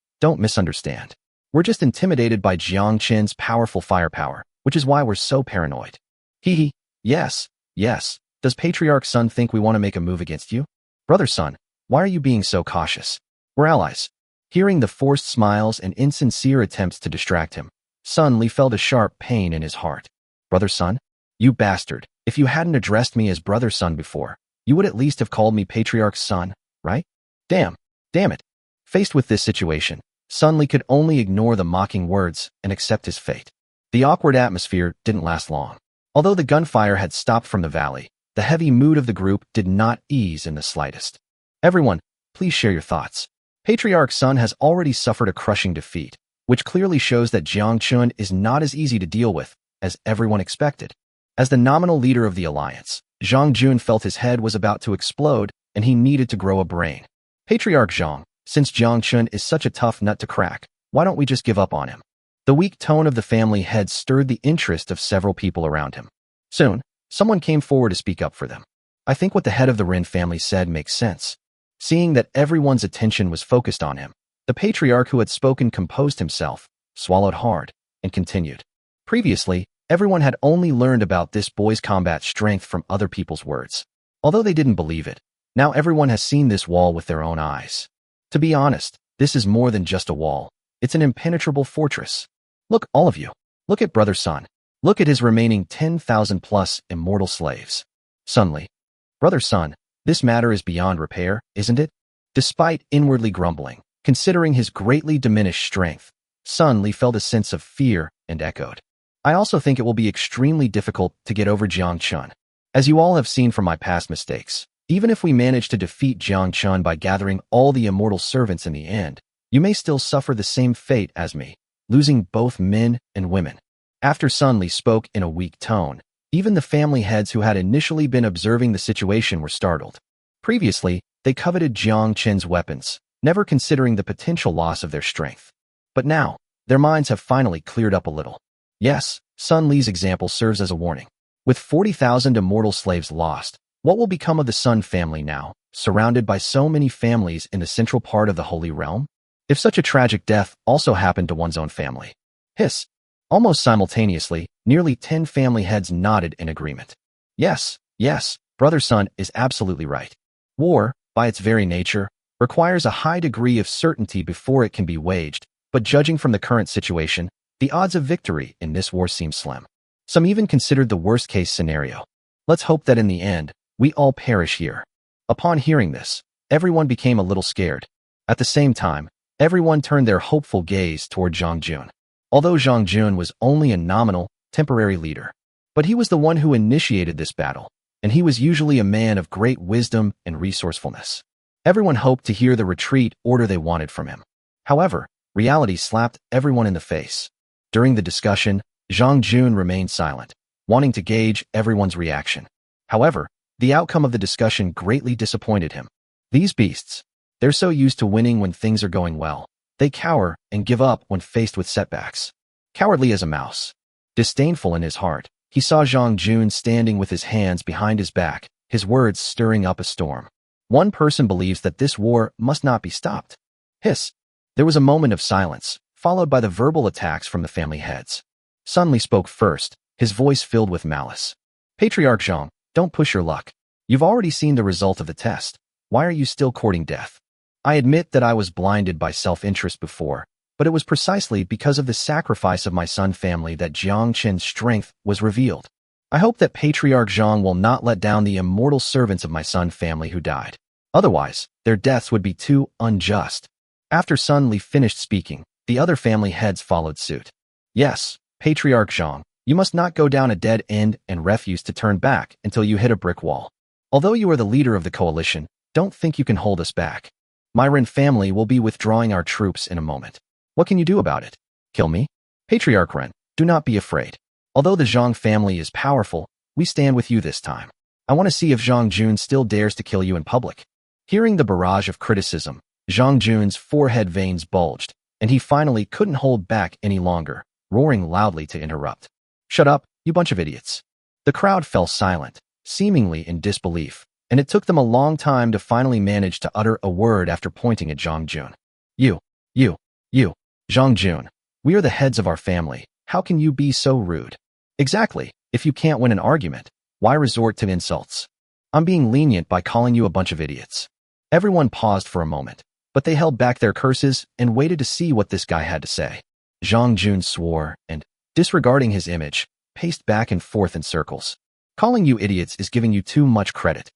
We're just intimidated by Jiang Chen's powerful firepower, which is why we're so paranoid. Hee. Yes. Does Patriarch Sun think we want to make a move against you? Brother Sun, why are you being so cautious? We're allies. Hearing the forced smiles and insincere attempts to distract him, Sun Li felt a sharp pain in his heart. Brother Sun? You bastard. If you hadn't addressed me as Brother Sun before, you would at least have called me Patriarch Sun, right? Damn it. Faced with this situation, Sun Li could only ignore the mocking words and accept his fate. The awkward atmosphere didn't last long. Although the gunfire had stopped from the valley, the heavy mood of the group did not ease in the slightest. Everyone, please share your thoughts. Patriarch Sun has already suffered a crushing defeat, which clearly shows that Jiang Chen is not as easy to deal with as everyone expected. As the nominal leader of the alliance, Zhang Jun felt his head was about to explode and he needed to grow a brain. Patriarch Zhang, since Jiang Chen is such a tough nut to crack, why don't we just give up on him? The weak tone of the family head stirred the interest of several people around him. Soon, someone came forward to speak up for them. I think what the head of the Ren family said makes sense. Seeing that everyone's attention was focused on him, the patriarch who had spoken composed himself, swallowed hard, and continued. Previously, Everyone had only learned about this boy's combat strength from other people's words. Although they didn't believe it, now everyone has seen this wall with their own eyes. To be honest, this is more than just a wall. It's an impenetrable fortress. Look, all of you. Look at Brother Sun. Look at his remaining 10,000 plus immortal slaves. Suddenly, Brother Sun, this matter is beyond repair, isn't it? Despite inwardly grumbling, considering his greatly diminished strength, Sun Li felt a sense of fear and echoed. I also think it will be extremely difficult to get over Jiang Chen. As you all have seen from my past mistakes, even if we manage to defeat Jiang Chen by gathering all the immortal servants in the end, you may still suffer the same fate as me, losing both men and women. After Sun Li spoke in a weak tone, even the family heads who had initially been observing the situation were startled. Previously, they coveted Jiang Chen's weapons, never considering the potential loss of their strength. But now, their minds have finally cleared up a little. Yes, Sun Li's example serves as a warning. With 40,000 immortal slaves lost, what will become of the Sun family now, surrounded by so many families in the central part of the Holy Realm? If such a tragic death also happened to one's own family. Hiss. Almost simultaneously, nearly 10 family heads nodded in agreement. Yes, Brother Sun is absolutely right. War, by its very nature, requires a high degree of certainty before it can be waged, but judging from the current situation, the odds of victory in this war seem slim. Some even considered the worst-case scenario. Let's hope that in the end, we all perish here. Upon hearing this, everyone became a little scared. At the same time, everyone turned their hopeful gaze toward Zhang Jun. Although Zhang Jun was only a nominal, temporary leader, but he was the one who initiated this battle, and he was usually a man of great wisdom and resourcefulness. Everyone hoped to hear the retreat order they wanted from him. However, reality slapped everyone in the face. During the discussion, Zhang Jun remained silent, wanting to gauge everyone's reaction. However, the outcome of the discussion greatly disappointed him. These beasts, they're so used to winning when things are going well. They cower and give up when faced with setbacks. Cowardly as a mouse. Disdainful in his heart, he saw Zhang Jun standing with his hands behind his back, his words stirring up a storm. One person believes that this war must not be stopped. Hiss. There was a moment of silence, followed by the verbal attacks from the family heads. Sun Li spoke first, his voice filled with malice. Patriarch Zhang, don't push your luck. You've already seen the result of the test. Why are you still courting death? I admit that I was blinded by self-interest before, but it was precisely because of the sacrifice of my Sun family that Jiang Chen's strength was revealed. I hope that Patriarch Zhang will not let down the immortal servants of my Sun family who died. Otherwise, their deaths would be too unjust. After Sun Li finished speaking, the other family heads followed suit. Yes, Patriarch Zhang, you must not go down a dead end and refuse to turn back until you hit a brick wall. Although you are the leader of the coalition, don't think you can hold us back. My Ren family will be withdrawing our troops in a moment. What can you do about it? Kill me? Patriarch Ren, do not be afraid. Although the Zhang family is powerful, we stand with you this time. I want to see if Zhang Jun still dares to kill you in public. Hearing the barrage of criticism, Zhang Jun's forehead veins bulged, and he finally couldn't hold back any longer, roaring loudly to interrupt. Shut up, you bunch of idiots. The crowd fell silent, seemingly in disbelief, and it took them a long time to finally manage to utter a word after pointing at Zhang Jun. You, Zhang Jun, we are the heads of our family. How can you be so rude? Exactly, if you can't win an argument, why resort to insults? I'm being lenient by calling you a bunch of idiots. Everyone paused for a moment, but they held back their curses and waited to see what this guy had to say. Zhang Jun swore and, disregarding his image, paced back and forth in circles. Calling you idiots is giving you too much credit.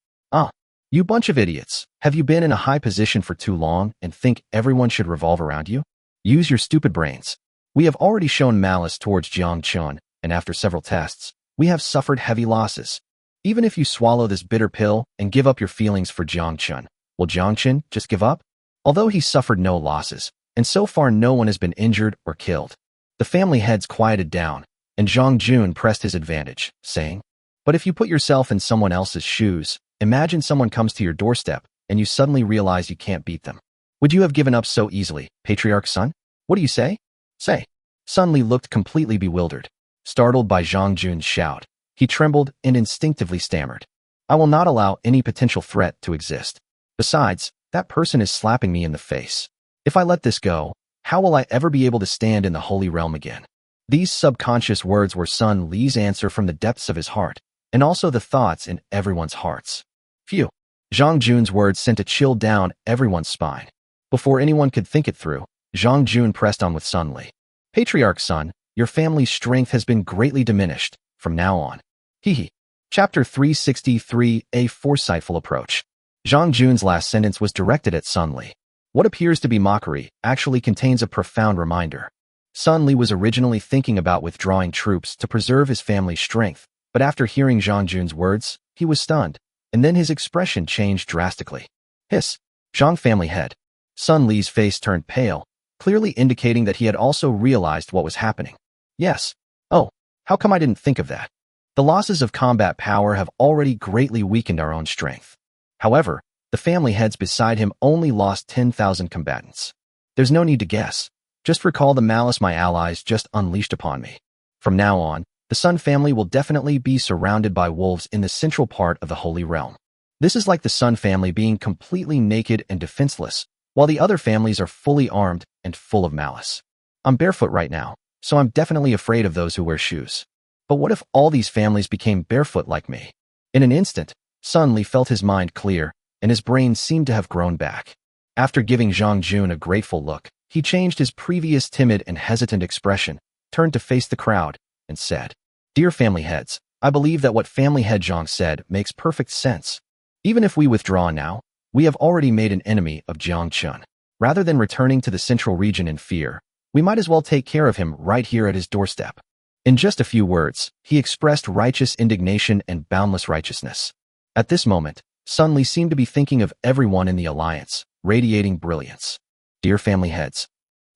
You bunch of idiots, have you been in a high position for too long and think everyone should revolve around you? Use your stupid brains. We have already shown malice towards Jiang Chen, and after several tests, we have suffered heavy losses. Even if you swallow this bitter pill and give up your feelings for Jiang Chen, will Jiang Chen just give up? Although he suffered no losses, and so far no one has been injured or killed. The family heads quieted down, and Zhang Jun pressed his advantage, saying, but if you put yourself in someone else's shoes, imagine someone comes to your doorstep, and you suddenly realize you can't beat them. Would you have given up so easily, Patriarch Sun? What do you say? Say. Sun Li looked completely bewildered. Startled by Zhang Jun's shout, he trembled and instinctively stammered. I will not allow any potential threat to exist. Besides, that person is slapping me in the face. If I let this go, how will I ever be able to stand in the Holy Realm again? These subconscious words were Sun Li's answer from the depths of his heart, and also the thoughts in everyone's hearts. Phew. Zhang Jun's words sent a chill down everyone's spine. Before anyone could think it through, Zhang Jun pressed on with Sun Li. Patriarch Sun, your family's strength has been greatly diminished from now on. Hehe. Chapter 363, A Foresightful Approach. Zhang Jun's last sentence was directed at Sun Li. What appears to be mockery actually contains a profound reminder. Sun Li was originally thinking about withdrawing troops to preserve his family's strength, but after hearing Zhang Jun's words, he was stunned, and then his expression changed drastically. Hiss. Zhang family head. Sun Li's face turned pale, clearly indicating that he had also realized what was happening. Yes. Oh, how come I didn't think of that? The losses of combat power have already greatly weakened our own strength. However, the family heads beside him only lost 10,000 combatants. There's no need to guess. Just recall the malice my allies just unleashed upon me. From now on, the Sun family will definitely be surrounded by wolves in the central part of the Holy Realm. This is like the Sun family being completely naked and defenseless, while the other families are fully armed and full of malice. I'm barefoot right now, so I'm definitely afraid of those who wear shoes. But what if all these families became barefoot like me? In an instant, Sun Li felt his mind clear, and his brain seemed to have grown back. After giving Zhang Jun a grateful look, he changed his previous timid and hesitant expression, turned to face the crowd, and said, Dear family heads, I believe that what family head Zhang said makes perfect sense. Even if we withdraw now, we have already made an enemy of Jiang Chen. Rather than returning to the central region in fear, we might as well take care of him right here at his doorstep. In just a few words, he expressed righteous indignation and boundless righteousness. At this moment, Sun Li seemed to be thinking of everyone in the alliance, radiating brilliance. Dear family heads,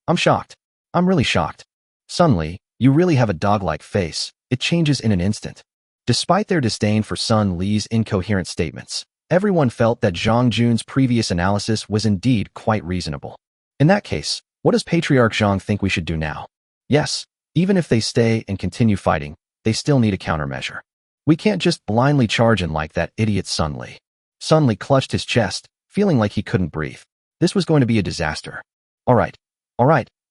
I'm shocked. I'm really shocked. Sun Li, you really have a dog-like face. It changes in an instant. Despite their disdain for Sun Li's incoherent statements, everyone felt that Zhang Jun's previous analysis was indeed quite reasonable. In that case, what does Patriarch Zhang think we should do now? Yes, even if they stay and continue fighting, they still need a countermeasure. We can't just blindly charge in like that idiot Sun Li. Sun Li clutched his chest, feeling like he couldn't breathe. This was going to be a disaster. All right,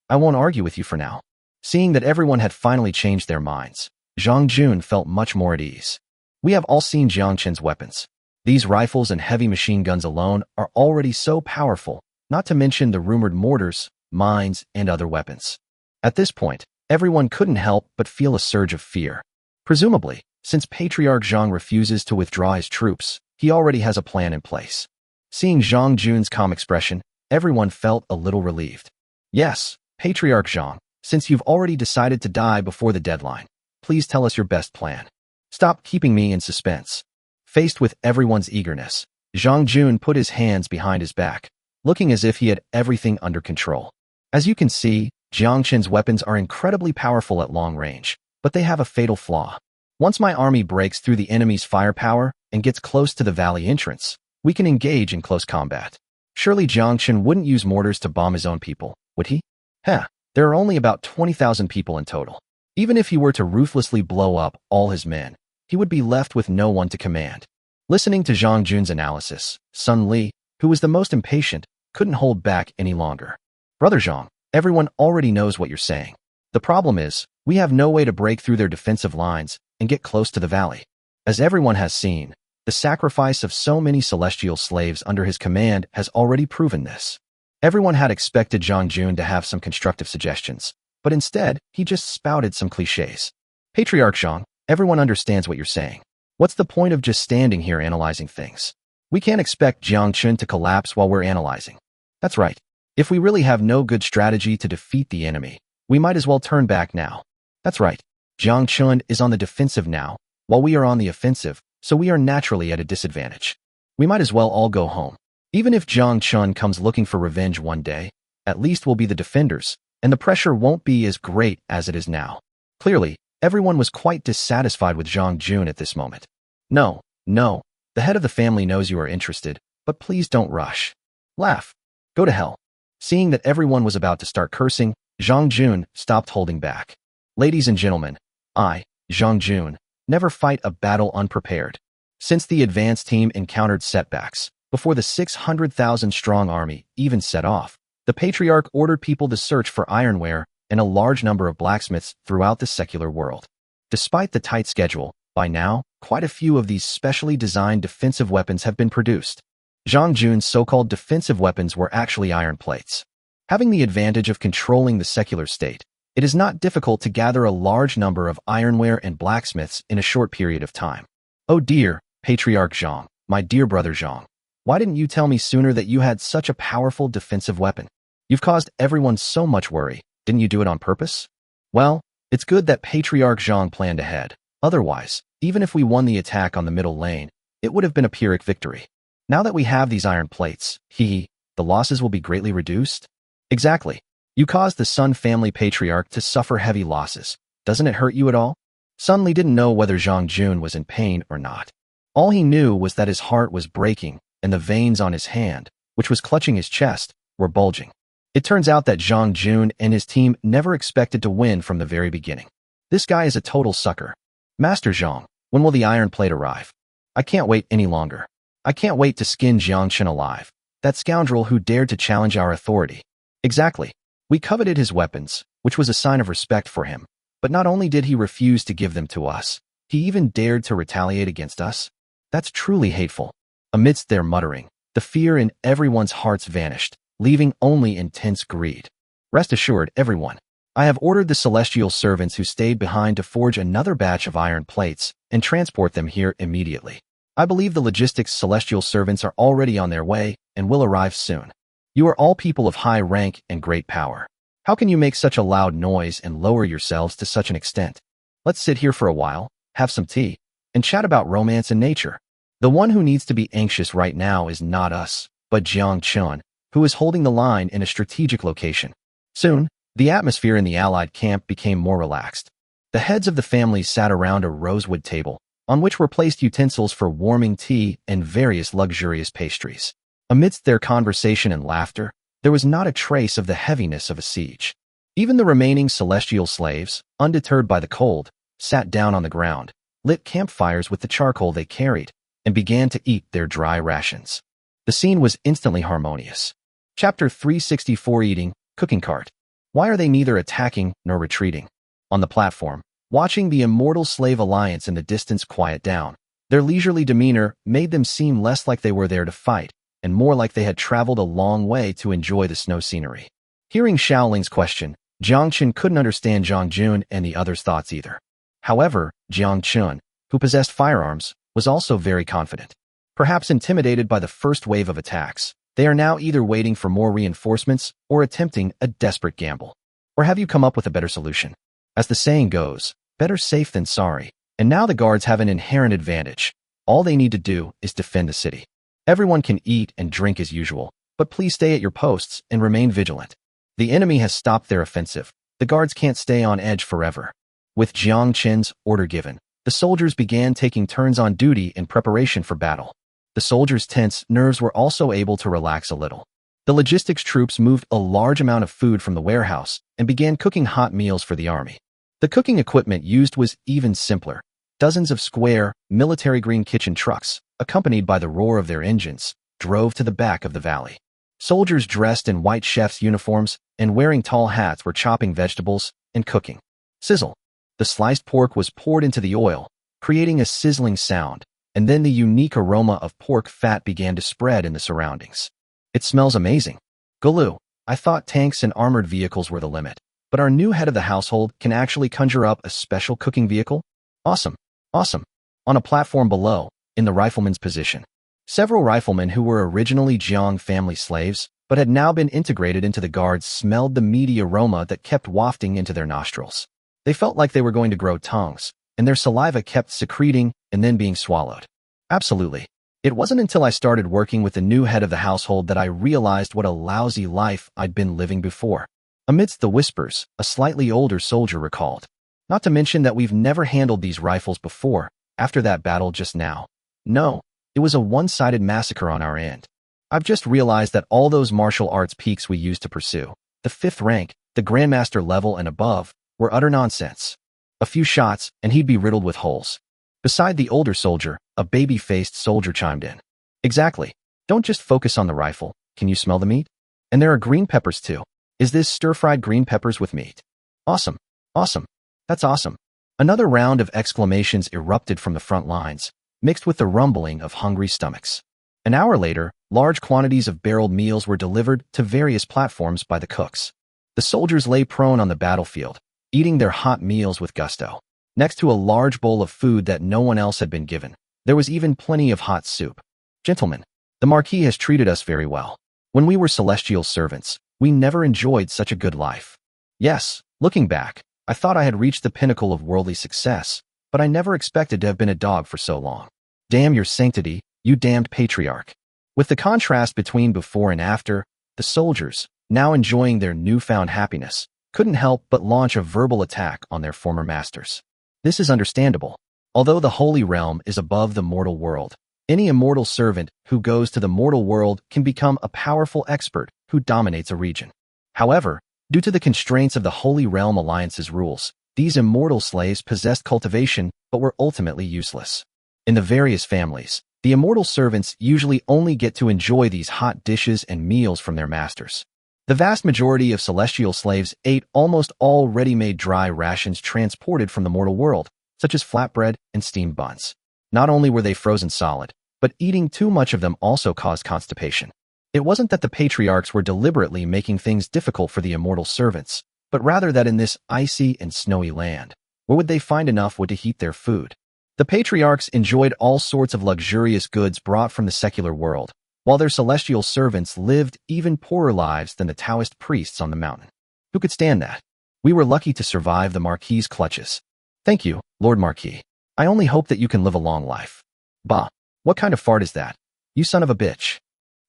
I won't argue with you for now. Seeing that everyone had finally changed their minds, Zhang Jun felt much more at ease. We have all seen Jiang Chen's weapons. These rifles and heavy machine guns alone are already so powerful, not to mention the rumored mortars, mines, and other weapons. At this point, everyone couldn't help but feel a surge of fear. Presumably, since Patriarch Zhang refuses to withdraw his troops, he already has a plan in place. Seeing Zhang Jun's calm expression, everyone felt a little relieved. Yes, Patriarch Zhang, since you've already decided to die before the deadline, please tell us your best plan. Stop keeping me in suspense. Faced with everyone's eagerness, Zhang Jun put his hands behind his back, looking as if he had everything under control. As you can see, Jiang Chen's weapons are incredibly powerful at long range, but they have a fatal flaw. Once my army breaks through the enemy's firepower and gets close to the valley entrance, we can engage in close combat. Surely Jiang Chen wouldn't use mortars to bomb his own people, would he? There are only about 20,000 people in total. Even if he were to ruthlessly blow up all his men, he would be left with no one to command. Listening to Zhang Jun's analysis, Sun Li, who was the most impatient, couldn't hold back any longer. Brother Zhang, everyone already knows what you're saying. The problem is, we have no way to break through their defensive lines and get close to the valley. As everyone has seen, the sacrifice of so many celestial slaves under his command has already proven this. Everyone had expected Zhang Jun to have some constructive suggestions, but instead, he just spouted some cliches. Patriarch Zhang, everyone understands what you're saying. What's the point of just standing here analyzing things? We can't expect Jiang Chen to collapse while we're analyzing. That's right. If we really have no good strategy to defeat the enemy, we might as well turn back now. That's right. Jiang Chen is on the defensive now, while we are on the offensive, so we are naturally at a disadvantage. We might as well all go home. Even if Jiang Chen comes looking for revenge one day, at least we'll be the defenders, and the pressure won't be as great as it is now. Clearly, everyone was quite dissatisfied with Zhang Jun at this moment. No, the head of the family knows you are interested, but please don't rush. Laugh. Go to hell. Seeing that everyone was about to start cursing, Zhang Jun stopped holding back. Ladies and gentlemen, I, Zhang Jun, never fight a battle unprepared. Since the advance team encountered setbacks, before the 600,000-strong army even set off, the Patriarch ordered people to search for ironware and a large number of blacksmiths throughout the secular world. Despite the tight schedule, by now, quite a few of these specially designed defensive weapons have been produced. Zhang Jun's so-called defensive weapons were actually iron plates. Having the advantage of controlling the secular state, it is not difficult to gather a large number of ironware and blacksmiths in a short period of time. Oh dear, Patriarch Zhang, my dear brother Zhang, why didn't you tell me sooner that you had such a powerful defensive weapon? You've caused everyone so much worry. Didn't you do it on purpose? Well, it's good that Patriarch Zhang planned ahead. Otherwise, even if we won the attack on the middle lane, it would have been a Pyrrhic victory. Now that we have these iron plates, the losses will be greatly reduced? Exactly. You caused the Sun family patriarch to suffer heavy losses. Doesn't it hurt you at all? Sun Li didn't know whether Zhang Jun was in pain or not. All he knew was that his heart was breaking, and the veins on his hand, which was clutching his chest, were bulging. It turns out that Zhang Jun and his team never expected to win from the very beginning. This guy is a total sucker. Master Zhang, when will the iron plate arrive? I can't wait any longer. I can't wait to skin Jiang Chen alive, that scoundrel who dared to challenge our authority. Exactly. We coveted his weapons, which was a sign of respect for him. But not only did he refuse to give them to us, he even dared to retaliate against us. That's truly hateful. Amidst their muttering, the fear in everyone's hearts vanished, leaving only intense greed. Rest assured, everyone. I have ordered the celestial servants who stayed behind to forge another batch of iron plates and transport them here immediately. I believe the logistics celestial servants are already on their way and will arrive soon. You are all people of high rank and great power. How can you make such a loud noise and lower yourselves to such an extent? Let's sit here for a while, have some tea, and chat about romance and nature. The one who needs to be anxious right now is not us, but Jiang Chen, who is holding the line in a strategic location. Soon, the atmosphere in the Allied camp became more relaxed. The heads of the families sat around a rosewood table, on which were placed utensils for warming tea and various luxurious pastries. Amidst their conversation and laughter, there was not a trace of the heaviness of a siege. Even the remaining celestial slaves, undeterred by the cold, sat down on the ground, lit campfires with the charcoal they carried, and began to eat their dry rations. The scene was instantly harmonious. Chapter 364 Eating, Cooking Cart. Why are they neither attacking nor retreating? On the platform, watching the immortal slave alliance in the distance quiet down, their leisurely demeanor made them seem less like they were there to fight, and more like they had traveled a long way to enjoy the snow scenery. Hearing Xiaoling's question, Jiang Chen couldn't understand Zhang Jun and the others' thoughts either. However, Jiang Chen, who possessed firearms, was also very confident. Perhaps intimidated by the first wave of attacks, they are now either waiting for more reinforcements or attempting a desperate gamble. Or have you come up with a better solution? As the saying goes, better safe than sorry, and now the guards have an inherent advantage. All they need to do is defend the city. Everyone can eat and drink as usual, but please stay at your posts and remain vigilant. The enemy has stopped their offensive. The guards can't stay on edge forever. With Jiang Chen's order given, the soldiers began taking turns on duty in preparation for battle. The soldiers' tense nerves were also able to relax a little. The logistics troops moved a large amount of food from the warehouse and began cooking hot meals for the army. The cooking equipment used was even simpler. Dozens of square, military-green kitchen trucks, accompanied by the roar of their engines, drove to the back of the valley. Soldiers dressed in white chef's uniforms and wearing tall hats were chopping vegetables and cooking. Sizzle. The sliced pork was poured into the oil, creating a sizzling sound, and then the unique aroma of pork fat began to spread in the surroundings. It smells amazing. Gulu, I thought tanks and armored vehicles were the limit, but our new head of the household can actually conjure up a special cooking vehicle? Awesome. Awesome. On a platform below, in the rifleman's position, several riflemen who were originally Jiang family slaves, but had now been integrated into the guards smelled the meaty aroma that kept wafting into their nostrils. They felt like they were going to grow tongues, and their saliva kept secreting and then being swallowed. Absolutely. It wasn't until I started working with the new head of the household that I realized what a lousy life I'd been living before. Amidst the whispers, a slightly older soldier recalled. Not to mention that we've never handled these rifles before, after that battle just now. No, it was a one-sided massacre on our end. I've just realized that all those martial arts peaks we used to pursue, the 5th rank, the Grandmaster level and above, were utter nonsense. A few shots, and he'd be riddled with holes. Beside the older soldier, a baby-faced soldier chimed in. Exactly. Don't just focus on the rifle. Can you smell the meat? And there are green peppers too. Is this stir-fried green peppers with meat? Awesome. Awesome. That's awesome. Another round of exclamations erupted from the front lines, mixed with the rumbling of hungry stomachs. An hour later, large quantities of barreled meals were delivered to various platforms by the cooks. The soldiers lay prone on the battlefield, eating their hot meals with gusto. Next to a large bowl of food that no one else had been given, there was even plenty of hot soup. Gentlemen, the Marquis has treated us very well. When we were celestial servants, we never enjoyed such a good life. Yes, looking back, I thought I had reached the pinnacle of worldly success, but I never expected to have been a dog for so long. Damn your sanctity, you damned patriarch. With the contrast between before and after, the soldiers, now enjoying their newfound happiness, couldn't help but launch a verbal attack on their former masters. This is understandable. Although the Holy Realm is above the mortal world, any immortal servant who goes to the mortal world can become a powerful expert who dominates a region. However, due to the constraints of the Holy Realm Alliance's rules, these immortal slaves possessed cultivation but were ultimately useless. In the various families, the immortal servants usually only get to enjoy these hot dishes and meals from their masters. The vast majority of celestial slaves ate almost all ready-made dry rations transported from the mortal world, such as flatbread and steamed buns. Not only were they frozen solid, but eating too much of them also caused constipation. It wasn't that the patriarchs were deliberately making things difficult for the immortal servants, but rather that in this icy and snowy land, where would they find enough wood to heat their food? The patriarchs enjoyed all sorts of luxurious goods brought from the secular world, while their celestial servants lived even poorer lives than the Taoist priests on the mountain. Who could stand that? We were lucky to survive the Marquis's clutches. Thank you, Lord Marquis. I only hope that you can live a long life. Bah, what kind of fart is that? You son of a bitch.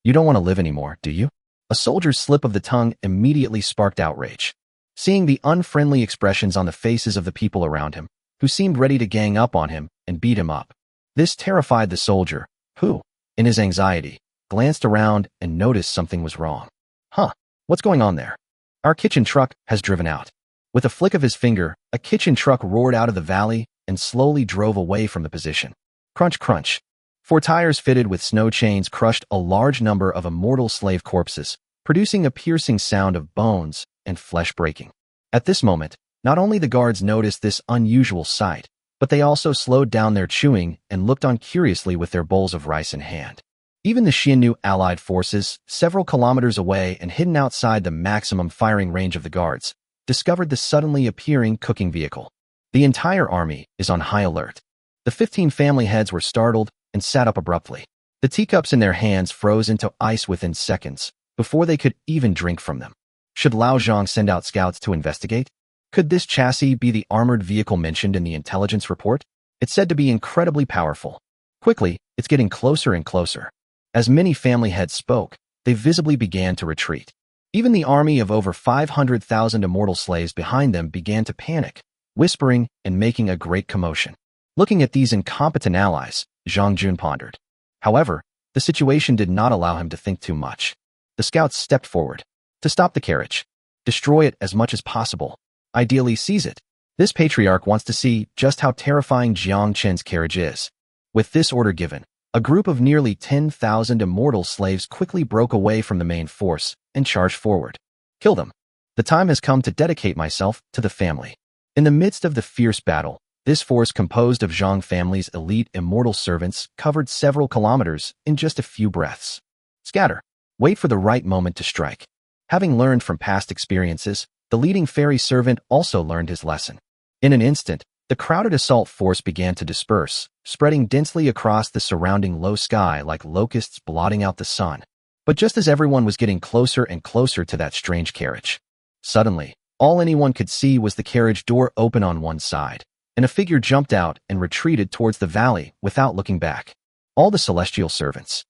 You don't want to live anymore, do you? A soldier's slip of the tongue immediately sparked outrage. Seeing the unfriendly expressions on the faces of the people around him, who seemed ready to gang up on him and beat him up. This terrified the soldier, who, in his anxiety, glanced around and noticed something was wrong. Huh, what's going on there? Our kitchen truck has driven out. With a flick of his finger, a kitchen truck roared out of the valley and slowly drove away from the position. Crunch, crunch. 4 tires fitted with snow chains crushed a large number of immortal slave corpses, producing a piercing sound of bones and flesh breaking. At this moment, not only the guards noticed this unusual sight, but they also slowed down their chewing and looked on curiously with their bowls of rice in hand. Even the Xiannu allied forces, several kilometers away and hidden outside the maximum firing range of the guards, discovered the suddenly appearing cooking vehicle. The entire army is on high alert. The 15 family heads were startled and sat up abruptly. The teacups in their hands froze into ice within seconds, before they could even drink from them. Should Lao Zhang send out scouts to investigate? Could this chassis be the armored vehicle mentioned in the intelligence report? It's said to be incredibly powerful. Quickly, it's getting closer and closer. As many family heads spoke, they visibly began to retreat. Even the army of over 500,000 immortal slaves behind them began to panic, whispering and making a great commotion. Looking at these incompetent allies, Zhang Jun pondered. However, the situation did not allow him to think too much. The scouts stepped forward. To stop the carriage. Destroy it as much as possible. Ideally seize it. This patriarch wants to see just how terrifying Jiang Chen's carriage is. With this order given, a group of nearly 10,000 immortal slaves quickly broke away from the main force and charged forward. Kill them. The time has come to dedicate myself to the family. In the midst of the fierce battle, this force composed of Zhang family's elite immortal servants covered several kilometers in just a few breaths. Scatter. Wait for the right moment to strike. Having learned from past experiences, the leading fairy servant also learned his lesson. In an instant, the crowded assault force began to disperse, spreading densely across the surrounding low sky like locusts blotting out the sun. But just as everyone was getting closer and closer to that strange carriage, suddenly, all anyone could see was the carriage door open on one side, and a figure jumped out and retreated towards the valley without looking back. All the celestial servants.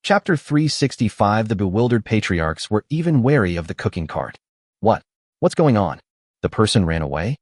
Chapter 365. The bewildered patriarchs were even wary of the cooking cart. What's going on? The person ran away?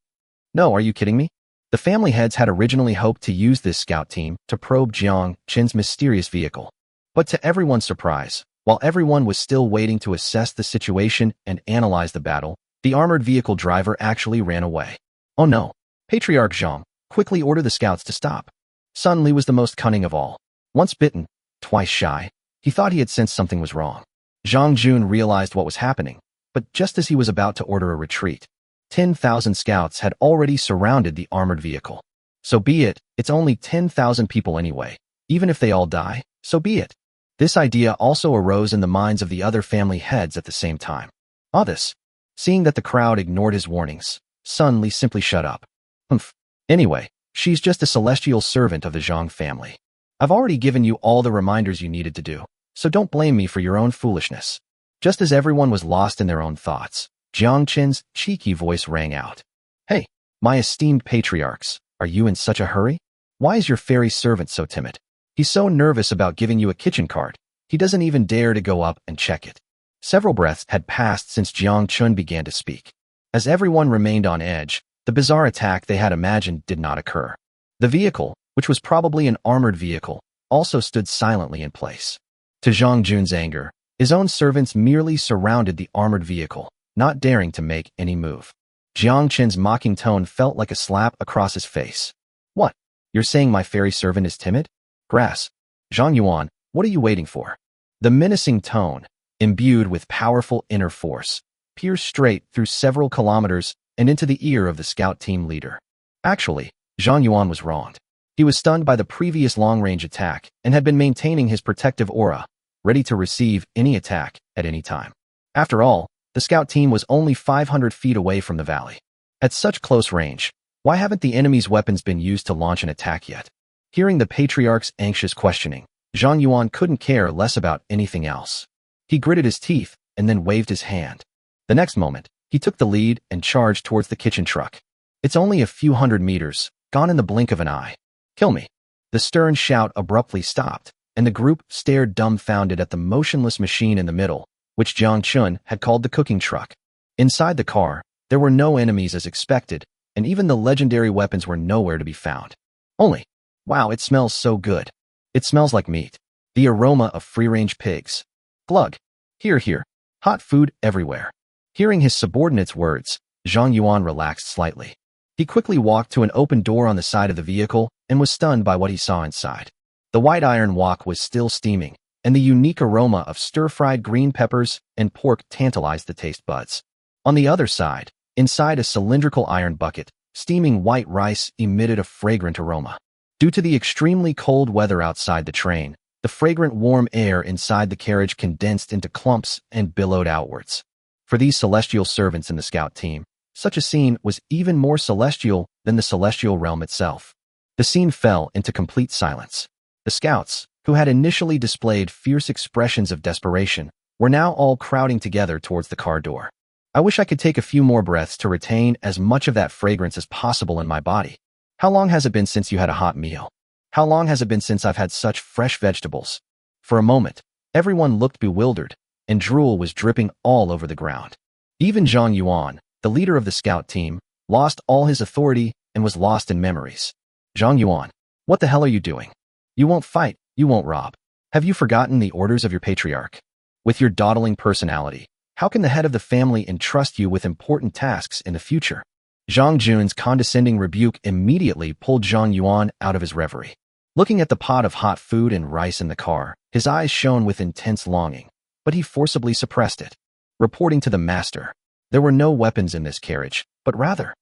No, are you kidding me? The family heads had originally hoped to use this scout team to probe Jiang Chen's mysterious vehicle. But to everyone's surprise, while everyone was still waiting to assess the situation and analyze the battle, the armored vehicle driver actually ran away. Oh no! Patriarch Zhang, quickly order the scouts to stop. Sun Li was the most cunning of all. Once bitten, twice shy, he thought he had sensed something was wrong. Zhang Jun realized what was happening, but just as he was about to order a retreat, 10,000 scouts had already surrounded the armored vehicle. So be it, it's only 10,000 people anyway. Even if they all die, so be it. This idea also arose in the minds of the other family heads at the same time. Others, seeing that the crowd ignored his warnings, Sun Li simply shut up. Humph. Anyway, she's just a celestial servant of the Jiang family. I've already given you all the reminders you needed to do, so don't blame me for your own foolishness. Just as everyone was lost in their own thoughts, Jiang Chen's cheeky voice rang out. Hey, my esteemed patriarchs, are you in such a hurry? Why is your fairy servant so timid? He's so nervous about giving you a kitchen cart, he doesn't even dare to go up and check it. Several breaths had passed since Jiang Chen began to speak. As everyone remained on edge, the bizarre attack they had imagined did not occur. The vehicle, which was probably an armored vehicle, also stood silently in place. To Jiang Jun's anger, his own servants merely surrounded the armored vehicle, not daring to make any move. Jiang Chen's mocking tone felt like a slap across his face. What? You're saying my fairy servant is timid? Grass. Zhang Yuan, what are you waiting for? The menacing tone, imbued with powerful inner force, pierced straight through several kilometers and into the ear of the scout team leader. Actually, Zhang Yuan was wronged. He was stunned by the previous long-range attack and had been maintaining his protective aura, ready to receive any attack at any time. After all, the scout team was only 500 feet away from the valley. At such close range, why haven't the enemy's weapons been used to launch an attack yet? Hearing the patriarch's anxious questioning, Zhang Yuan couldn't care less about anything else. He gritted his teeth and then waved his hand. The next moment, he took the lead and charged towards the kitchen truck. It's only a few hundred meters, gone in the blink of an eye. Kill me. The stern shout abruptly stopped, and the group stared dumbfounded at the motionless machine in the middle, which Jiang Chen had called the cooking truck. Inside the car, there were no enemies as expected, and even the legendary weapons were nowhere to be found. Only, wow, it smells so good. It smells like meat. The aroma of free-range pigs. Glug. Here. Hot food everywhere. Hearing his subordinate's words, Zhang Yuan relaxed slightly. He quickly walked to an open door on the side of the vehicle and was stunned by what he saw inside. The white iron wok was still steaming, and the unique aroma of stir-fried green peppers and pork tantalized the taste buds. On the other side, inside a cylindrical iron bucket, steaming white rice emitted a fragrant aroma. Due to the extremely cold weather outside the train, the fragrant warm air inside the carriage condensed into clumps and billowed outwards. For these celestial servants in the scout team, such a scene was even more celestial than the celestial realm itself. The scene fell into complete silence. The scouts, who had initially displayed fierce expressions of desperation, were now all crowding together towards the car door. I wish I could take a few more breaths to retain as much of that fragrance as possible in my body. How long has it been since you had a hot meal? How long has it been since I've had such fresh vegetables? For a moment, everyone looked bewildered, and drool was dripping all over the ground. Even Zhang Yuan, the leader of the scout team, lost all his authority and was lost in memories. Zhang Yuan, what the hell are you doing? You won't fight, you won't rob. Have you forgotten the orders of your patriarch? With your dawdling personality, how can the head of the family entrust you with important tasks in the future? Zhang Jun's condescending rebuke immediately pulled Zhang Yuan out of his reverie. Looking at the pot of hot food and rice in the car, his eyes shone with intense longing, but he forcibly suppressed it. Reporting to the master, there were no weapons in this carriage, but rather.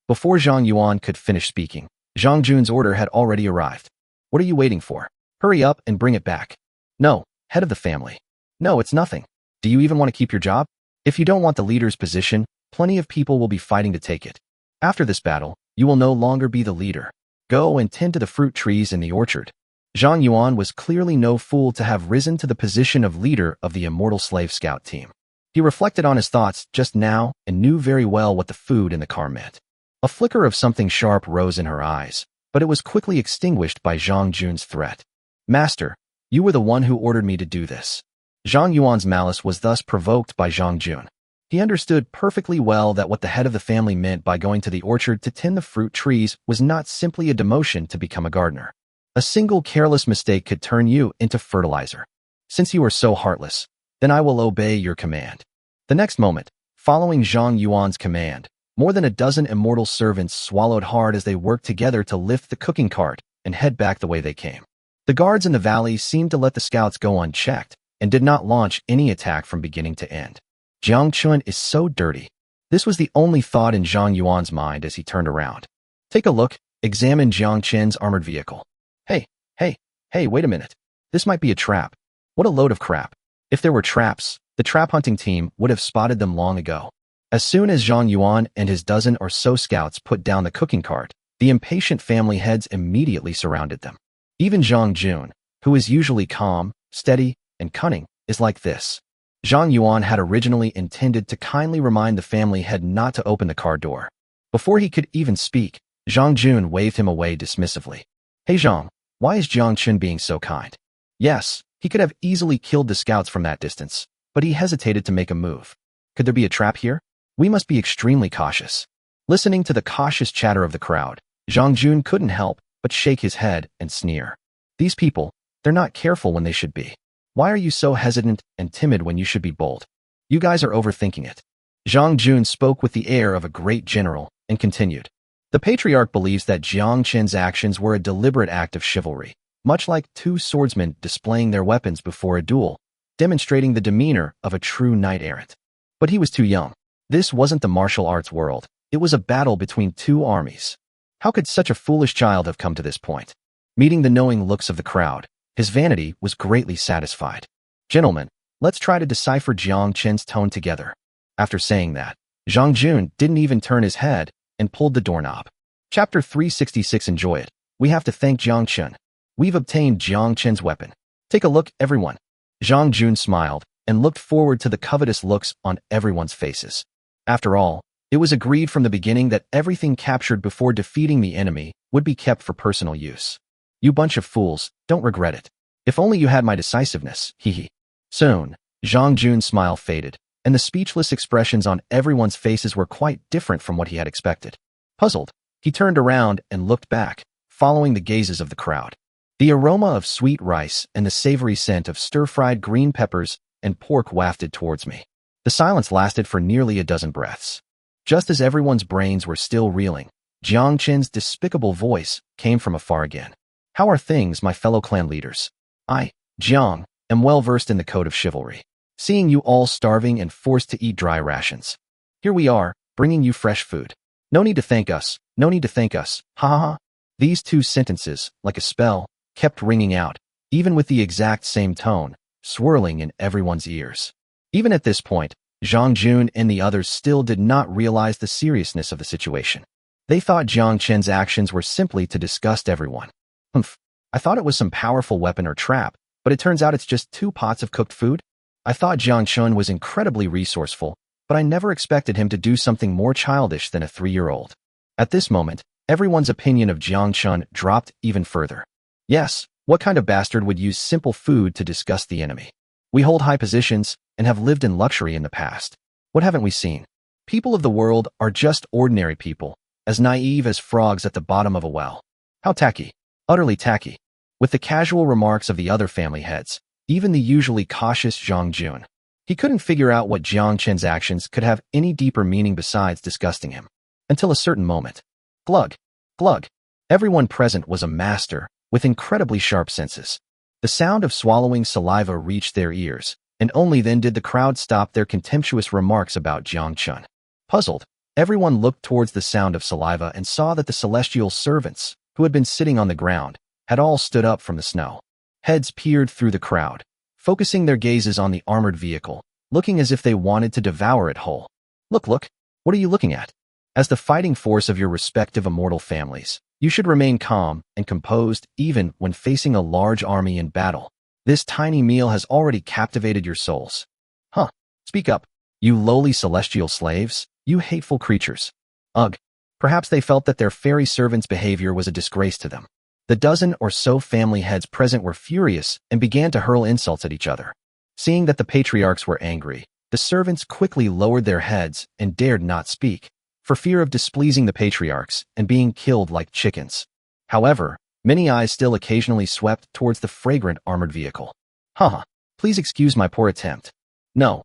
Before Zhang Yuan could finish speaking, Zhang Jun's order had already arrived. What are you waiting for? Hurry up and bring it back. No, head of the family. No, it's nothing. Do you even want to keep your job? If you don't want the leader's position, plenty of people will be fighting to take it. After this battle, you will no longer be the leader. Go and tend to the fruit trees in the orchard. Zhang Yuan was clearly no fool to have risen to the position of leader of the immortal slave scout team. He reflected on his thoughts just now and knew very well what the food in the car meant. A flicker of something sharp rose in her eyes, but it was quickly extinguished by Zhang Jun's threat. Master, you were the one who ordered me to do this. Zhang Yuan's malice was thus provoked by Zhang Jun. He understood perfectly well that what the head of the family meant by going to the orchard to tend the fruit trees was not simply a demotion to become a gardener. A single careless mistake could turn you into fertilizer. Since you are so heartless, then I will obey your command. The next moment, following Zhang Yuan's command, more than a dozen immortal servants swallowed hard as they worked together to lift the cooking cart and head back the way they came. The guards in the valley seemed to let the scouts go unchecked and did not launch any attack from beginning to end. Jiang Chen is so dirty. This was the only thought in Zhang Yuan's mind as he turned around. Take a look, examine Jiang Chen's armored vehicle. Hey, hey, hey, wait a minute. This might be a trap. What a load of crap. If there were traps, the trap hunting team would have spotted them long ago. As soon as Zhang Yuan and his dozen or so scouts put down the cooking cart, the impatient family heads immediately surrounded them. Even Zhang Jun, who is usually calm, steady, and cunning, is like this. Zhang Yuan had originally intended to kindly remind the family head not to open the car door. Before he could even speak, Zhang Jun waved him away dismissively. Hey Zhang, why is Jiang Chen being so kind? Yes, he could have easily killed the scouts from that distance, but he hesitated to make a move. Could there be a trap here? We must be extremely cautious. Listening to the cautious chatter of the crowd, Zhang Jun couldn't help but shake his head and sneer. These people, they're not careful when they should be. Why are you so hesitant and timid when you should be bold? You guys are overthinking it. Zhang Jun spoke with the air of a great general and continued. The patriarch believes that Jiang Chen's actions were a deliberate act of chivalry, much like two swordsmen displaying their weapons before a duel, demonstrating the demeanor of a true knight-errant. But he was too young. This wasn't the martial arts world. It was a battle between two armies. How could such a foolish child have come to this point? Meeting the knowing looks of the crowd, his vanity was greatly satisfied. Gentlemen, let's try to decipher Jiang Chen's tone together. After saying that, Zhang Jun didn't even turn his head and pulled the doorknob. Chapter 366. Enjoy it. We have to thank Jiang Chen. We've obtained Jiang Chen's weapon. Take a look, everyone. Zhang Jun smiled and looked forward to the covetous looks on everyone's faces. After all, it was agreed from the beginning that everything captured before defeating the enemy would be kept for personal use. You bunch of fools, don't regret it. If only you had my decisiveness, hee. Soon, Zhang Jun's smile faded, and the speechless expressions on everyone's faces were quite different from what he had expected. Puzzled, he turned around and looked back, following the gazes of the crowd. The aroma of sweet rice and the savory scent of stir-fried green peppers and pork wafted towards me. The silence lasted for nearly a dozen breaths. Just as everyone's brains were still reeling, Jiang Chen's despicable voice came from afar again. How are things, my fellow clan leaders? I, Jiang, am well versed in the code of chivalry. Seeing you all starving and forced to eat dry rations. Here we are, bringing you fresh food. No need to thank us, no need to thank us, ha ha ha. These two sentences, like a spell, kept ringing out, even with the exact same tone, swirling in everyone's ears. Even at this point, Zhang Jun and the others still did not realize the seriousness of the situation. They thought Jiang Chen's actions were simply to disgust everyone. Humph, I thought it was some powerful weapon or trap, but it turns out it's just 2 pots of cooked food? I thought Jiang Chen was incredibly resourceful, but I never expected him to do something more childish than a 3-year-old. At this moment, everyone's opinion of Jiang Chen dropped even further. Yes, what kind of bastard would use simple food to disgust the enemy? We hold high positions and have lived in luxury in the past. What haven't we seen? People of the world are just ordinary people, as naive as frogs at the bottom of a well. How tacky. Utterly tacky. With the casual remarks of the other family heads, even the usually cautious Zhang Jun, he couldn't figure out what Jiang Chen's actions could have any deeper meaning besides disgusting him. Until a certain moment. Glug. Glug. Everyone present was a master, with incredibly sharp senses. The sound of swallowing saliva reached their ears, and only then did the crowd stop their contemptuous remarks about Jiang Chen. Puzzled, everyone looked towards the sound of saliva and saw that the celestial servants, who had been sitting on the ground, had all stood up from the snow. Heads peered through the crowd, focusing their gazes on the armored vehicle, looking as if they wanted to devour it whole. Look, what are you looking at? As the fighting force of your respective immortal families, you should remain calm and composed even when facing a large army in battle. This tiny meal has already captivated your souls. Huh, speak up, you lowly celestial slaves, you hateful creatures. Ugh, perhaps they felt that their fairy servant's behavior was a disgrace to them. The dozen or so family heads present were furious and began to hurl insults at each other. Seeing that the patriarchs were angry, the servants quickly lowered their heads and dared not speak, for fear of displeasing the patriarchs and being killed like chickens. However, many eyes still occasionally swept towards the fragrant armored vehicle. Haha, please excuse my poor attempt. No,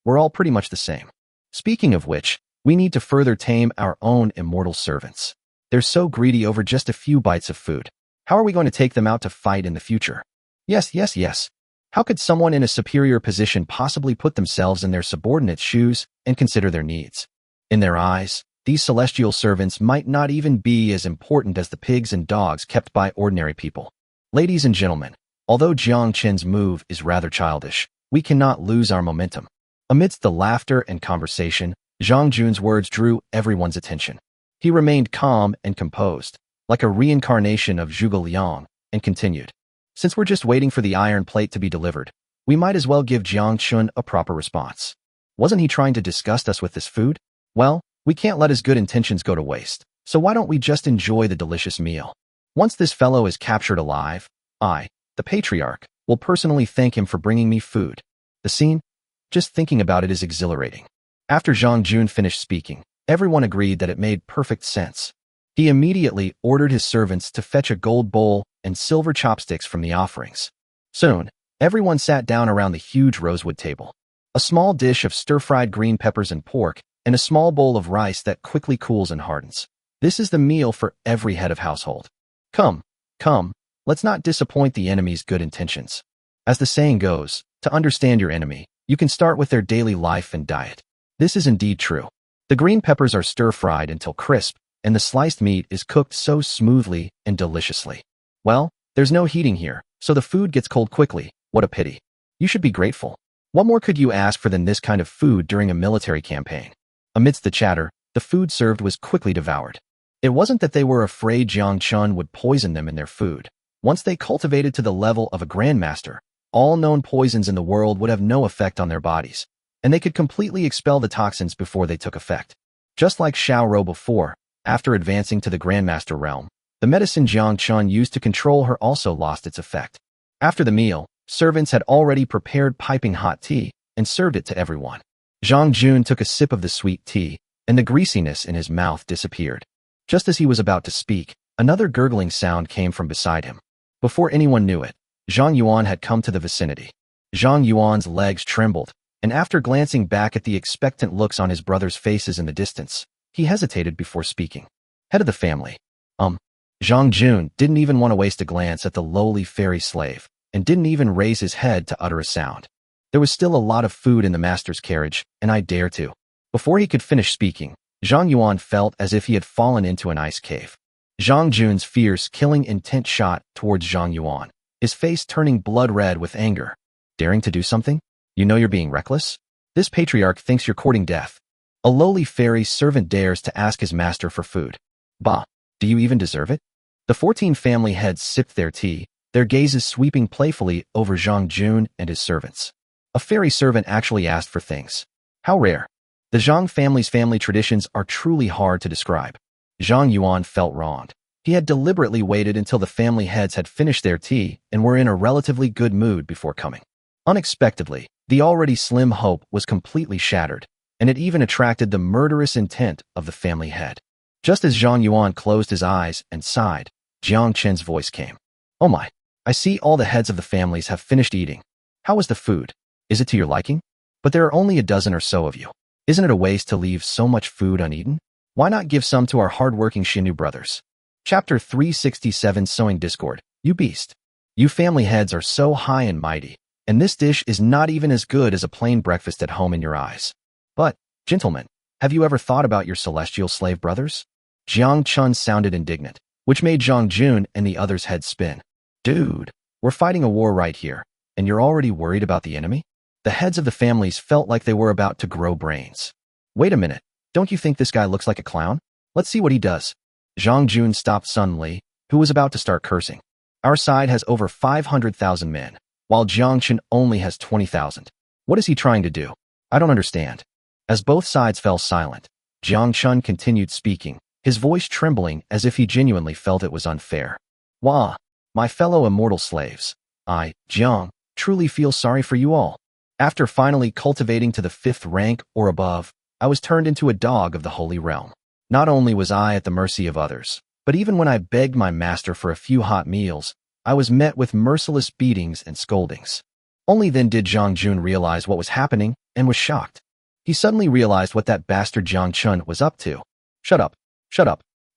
we're all pretty much the same. Speaking of which, we need to further tame our own immortal servants. They're so greedy over just a few bites of food. How are we going to take them out to fight in the future? Yes. How could someone in a superior position possibly put themselves in their subordinates' shoes and consider their needs? In their eyes, these celestial servants might not even be as important as the pigs and dogs kept by ordinary people. Ladies and gentlemen, although Jiang Chen's move is rather childish, we cannot lose our momentum. Amidst the laughter and conversation, Zhang Jun's words drew everyone's attention. He remained calm and composed, like a reincarnation of Zhuge Liang, and continued. Since we're just waiting for the iron plate to be delivered, we might as well give Jiang Chen a proper response. Wasn't he trying to disgust us with this food? Well, we can't let his good intentions go to waste, so why don't we just enjoy the delicious meal? Once this fellow is captured alive, I, the patriarch, will personally thank him for bringing me food. The scene? Just thinking about it is exhilarating. After Zhang Jun finished speaking, everyone agreed that it made perfect sense. He immediately ordered his servants to fetch a gold bowl and silver chopsticks from the offerings. Soon, everyone sat down around the huge rosewood table. A small dish of stir-fried green peppers and pork, and a small bowl of rice that quickly cools and hardens. This is the meal for every head of household. Come, let's not disappoint the enemy's good intentions. As the saying goes, to understand your enemy, you can start with their daily life and diet. This is indeed true. The green peppers are stir-fried until crisp, and the sliced meat is cooked so smoothly and deliciously. Well, there's no heating here, so the food gets cold quickly. What a pity. You should be grateful. What more could you ask for than this kind of food during a military campaign? Amidst the chatter, the food served was quickly devoured. It wasn't that they were afraid Jiang Chen would poison them in their food. Once they cultivated to the level of a grandmaster, all known poisons in the world would have no effect on their bodies, and they could completely expel the toxins before they took effect. Just like Xiao before, after advancing to the grandmaster realm, the medicine Jiang Chen used to control her also lost its effect. After the meal, servants had already prepared piping hot tea and served it to everyone. Zhang Jun took a sip of the sweet tea, and the greasiness in his mouth disappeared. Just as he was about to speak, another gurgling sound came from beside him. Before anyone knew it, Zhang Yuan had come to the vicinity. Zhang Yuan's legs trembled, and after glancing back at the expectant looks on his brothers' faces in the distance, he hesitated before speaking. Head of the family. Zhang Jun didn't even want to waste a glance at the lowly fairy slave, and didn't even raise his head to utter a sound. There was still a lot of food in the master's carriage, and I dare to. Before he could finish speaking, Zhang Yuan felt as if he had fallen into an ice cave. Zhang Jun's fierce, killing intent shot towards Zhang Yuan, his face turning blood red with anger. Daring to do something? You know you're being reckless? This patriarch thinks you're courting death. A lowly fairy servant dares to ask his master for food. Bah, do you even deserve it? The 14 family heads sipped their tea, their gazes sweeping playfully over Zhang Jun and his servants. A fairy servant actually asked for things. How rare. The Zhang family's family traditions are truly hard to describe. Zhang Yuan felt wronged. He had deliberately waited until the family heads had finished their tea and were in a relatively good mood before coming. Unexpectedly, the already slim hope was completely shattered, and it even attracted the murderous intent of the family head. Just as Zhang Yuan closed his eyes and sighed, Jiang Chen's voice came. Oh my, I see all the heads of the families have finished eating. How was the food? Is it to your liking? But there are only a dozen or so of you. Isn't it a waste to leave so much food uneaten? Why not give some to our hard-working Xinyu brothers? Chapter 367 Sowing Discord. You beast. You family heads are so high and mighty, and this dish is not even as good as a plain breakfast at home in your eyes. But, gentlemen, have you ever thought about your celestial slave brothers? Jiang Chen sounded indignant, which made Zhang Jun and the others' heads spin. Dude, we're fighting a war right here, and you're already worried about the enemy? The heads of the families felt like they were about to grow brains. Wait a minute, don't you think this guy looks like a clown? Let's see what he does. Zhang Jun stopped Sun Li, who was about to start cursing. Our side has over 500,000 men, while Jiang Chen only has 20,000. What is he trying to do? I don't understand. As both sides fell silent, Jiang Chen continued speaking, his voice trembling as if he genuinely felt it was unfair. Wah, my fellow immortal slaves, I, Jiang, truly feel sorry for you all. After finally cultivating to the 5th rank or above, I was turned into a dog of the holy realm. Not only was I at the mercy of others, but even when I begged my master for a few hot meals, I was met with merciless beatings and scoldings. Only then did Zhang Jun realize what was happening and was shocked. He suddenly realized what that bastard Jiang Chen was up to. Shut up.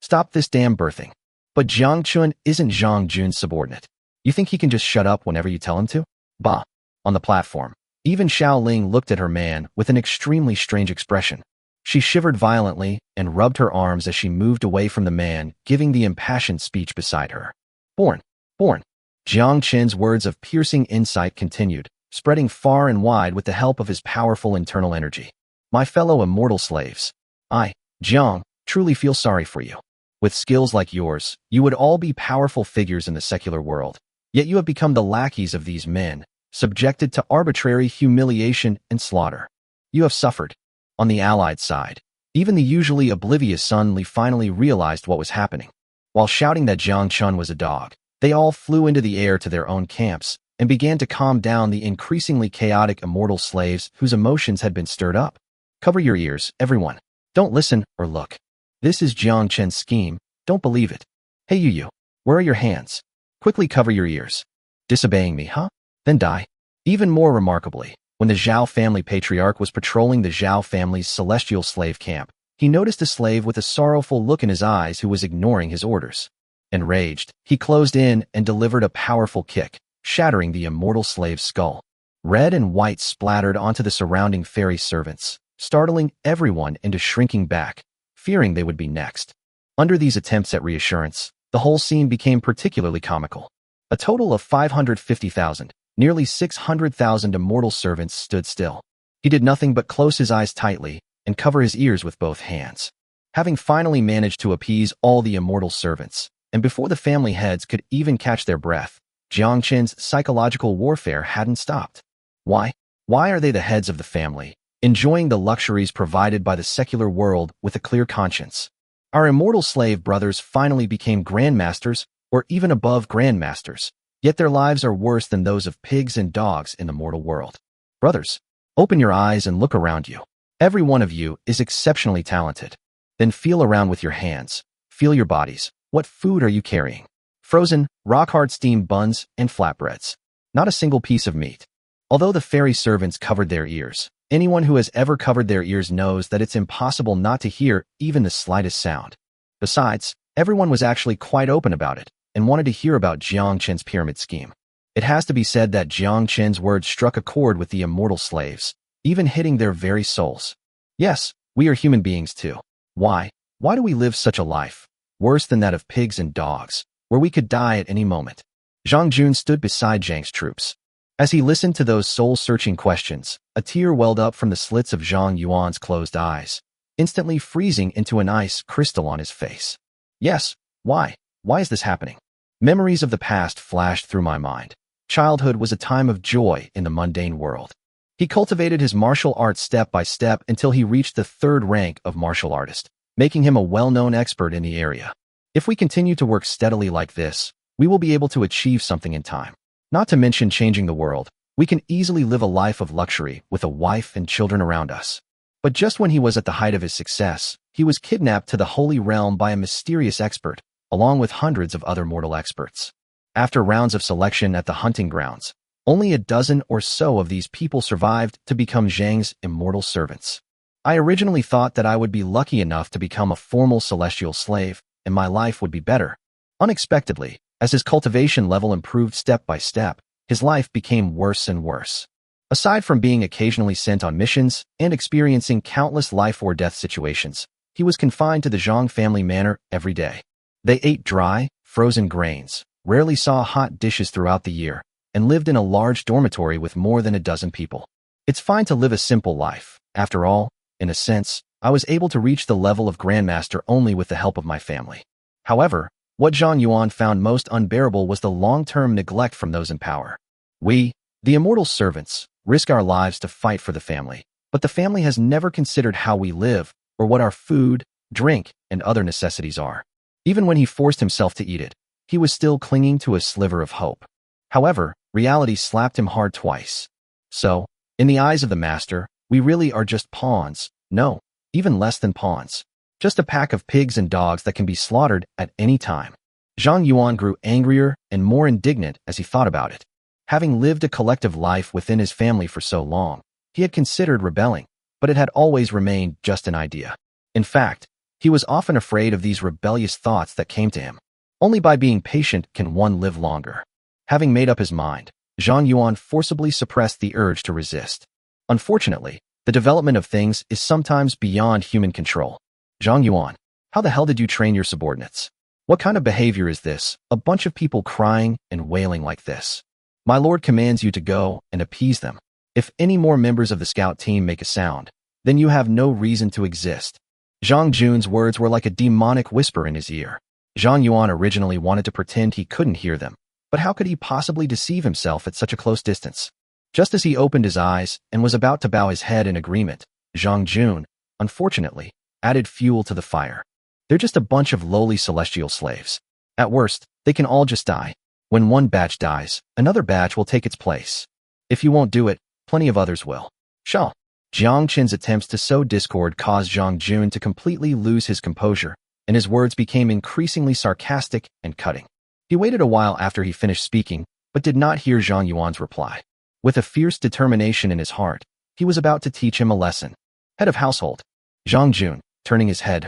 Stop this damn birthing. But Jiang Chen isn't Zhang Jun's subordinate. You think he can just shut up whenever you tell him to? Bah. On the platform, even Xiao Ling looked at her man with an extremely strange expression. She shivered violently and rubbed her arms as she moved away from the man, giving the impassioned speech beside her. Born, born. Jiang Chen's words of piercing insight continued, spreading far and wide with the help of his powerful internal energy. My fellow immortal slaves, I, Jiang, truly feel sorry for you. With skills like yours, you would all be powerful figures in the secular world. Yet you have become the lackeys of these men, subjected to arbitrary humiliation and slaughter. You have suffered. On the Allied side, even the usually oblivious Sun Li finally realized what was happening. While shouting that Jiang Chen was a dog, they all flew into the air to their own camps and began to calm down the increasingly chaotic immortal slaves whose emotions had been stirred up. Cover your ears, everyone. Don't listen or look. This is Jiang Chen's scheme. Don't believe it. Hey you, where are your hands? Quickly cover your ears. Disobeying me, huh? Then die. Even more remarkably, when the Xiao family patriarch was patrolling the Xiao family's celestial slave camp, he noticed a slave with a sorrowful look in his eyes who was ignoring his orders. Enraged, he closed in and delivered a powerful kick, shattering the immortal slave's skull. Red and white splattered onto the surrounding fairy servants, startling everyone into shrinking back, fearing they would be next. Under these attempts at reassurance, the whole scene became particularly comical. A total of 550,000, nearly 600,000 immortal servants stood still. He did nothing but close his eyes tightly and cover his ears with both hands. Having finally managed to appease all the immortal servants, and before the family heads could even catch their breath, Jiang Chen's psychological warfare hadn't stopped. Why? Why are they the heads of the family, enjoying the luxuries provided by the secular world with a clear conscience? Our immortal slave brothers finally became grandmasters, or even above grandmasters, yet their lives are worse than those of pigs and dogs in the mortal world. Brothers, open your eyes and look around you. Every one of you is exceptionally talented. Then feel around with your hands. Feel your bodies. What food are you carrying? Frozen, rock-hard steamed buns and flatbreads. Not a single piece of meat. Although the fairy servants covered their ears, anyone who has ever covered their ears knows that it's impossible not to hear even the slightest sound. Besides, everyone was actually quite open about it and wanted to hear about Jiang Chen's pyramid scheme. It has to be said that Jiang Chen's words struck a chord with the immortal slaves, even hitting their very souls. Yes, we are human beings too. Why? Why do we live such a life, worse than that of pigs and dogs, where we could die at any moment? Zhang Jun stood beside Zhang's troops. As he listened to those soul-searching questions, a tear welled up from the slits of Zhang Yuan's closed eyes, instantly freezing into an ice crystal on his face. Yes, why? Why is this happening? Memories of the past flashed through my mind. Childhood was a time of joy in the mundane world. He cultivated his martial arts step by step until he reached the 3rd rank of martial artist, making him a well-known expert in the area. If we continue to work steadily like this, we will be able to achieve something in time. Not to mention changing the world, we can easily live a life of luxury with a wife and children around us. But just when he was at the height of his success, he was kidnapped to the Holy Realm by a mysterious expert, along with hundreds of other mortal experts. After rounds of selection at the hunting grounds, only a dozen or so of these people survived to become Zhang's immortal servants. I originally thought that I would be lucky enough to become a formal celestial slave, and my life would be better. Unexpectedly, as his cultivation level improved step by step, his life became worse and worse. Aside from being occasionally sent on missions and experiencing countless life or death situations, he was confined to the Zhang family manor every day. They ate dry, frozen grains, rarely saw hot dishes throughout the year, and lived in a large dormitory with more than a dozen people. It's fine to live a simple life. After all, in a sense, I was able to reach the level of Grandmaster only with the help of my family. However, what Zhang Yuan found most unbearable was the long-term neglect from those in power. We, the immortal servants, risk our lives to fight for the family, but the family has never considered how we live or what our food, drink, and other necessities are. Even when he forced himself to eat it, he was still clinging to a sliver of hope. However, reality slapped him hard twice. So, in the eyes of the master, we really are just pawns, no, even less than pawns. Just a pack of pigs and dogs that can be slaughtered at any time. Zhang Yuan grew angrier and more indignant as he thought about it. Having lived a collective life within his family for so long, he had considered rebelling, but it had always remained just an idea. In fact, he was often afraid of these rebellious thoughts that came to him. Only by being patient can one live longer. Having made up his mind, Zhang Yuan forcibly suppressed the urge to resist. Unfortunately, The development of things is sometimes beyond human control. Zhang Yuan, how the hell did you train your subordinates? What kind of behavior is this? A bunch of people crying and wailing like this. My lord commands you to go and appease them. If any more members of the scout team make a sound, then you have no reason to exist. Zhang Jun's words were like a demonic whisper in his ear. Zhang Yuan originally wanted to pretend he couldn't hear them, but how could he possibly deceive himself at such a close distance? Just as he opened his eyes and was about to bow his head in agreement, Zhang Jun, unfortunately, added fuel to the fire. They're just a bunch of lowly celestial slaves. At worst, they can all just die. When one batch dies, another batch will take its place. If you won't do it, plenty of others will. Xiao. Jiang Chen's attempts to sow discord caused Zhang Jun to completely lose his composure, and his words became increasingly sarcastic and cutting. He waited a while after he finished speaking, but did not hear Zhang Yuan's reply. With a fierce determination in his heart, he was about to teach him a lesson. Head of household. Zhang Jun, turning his head,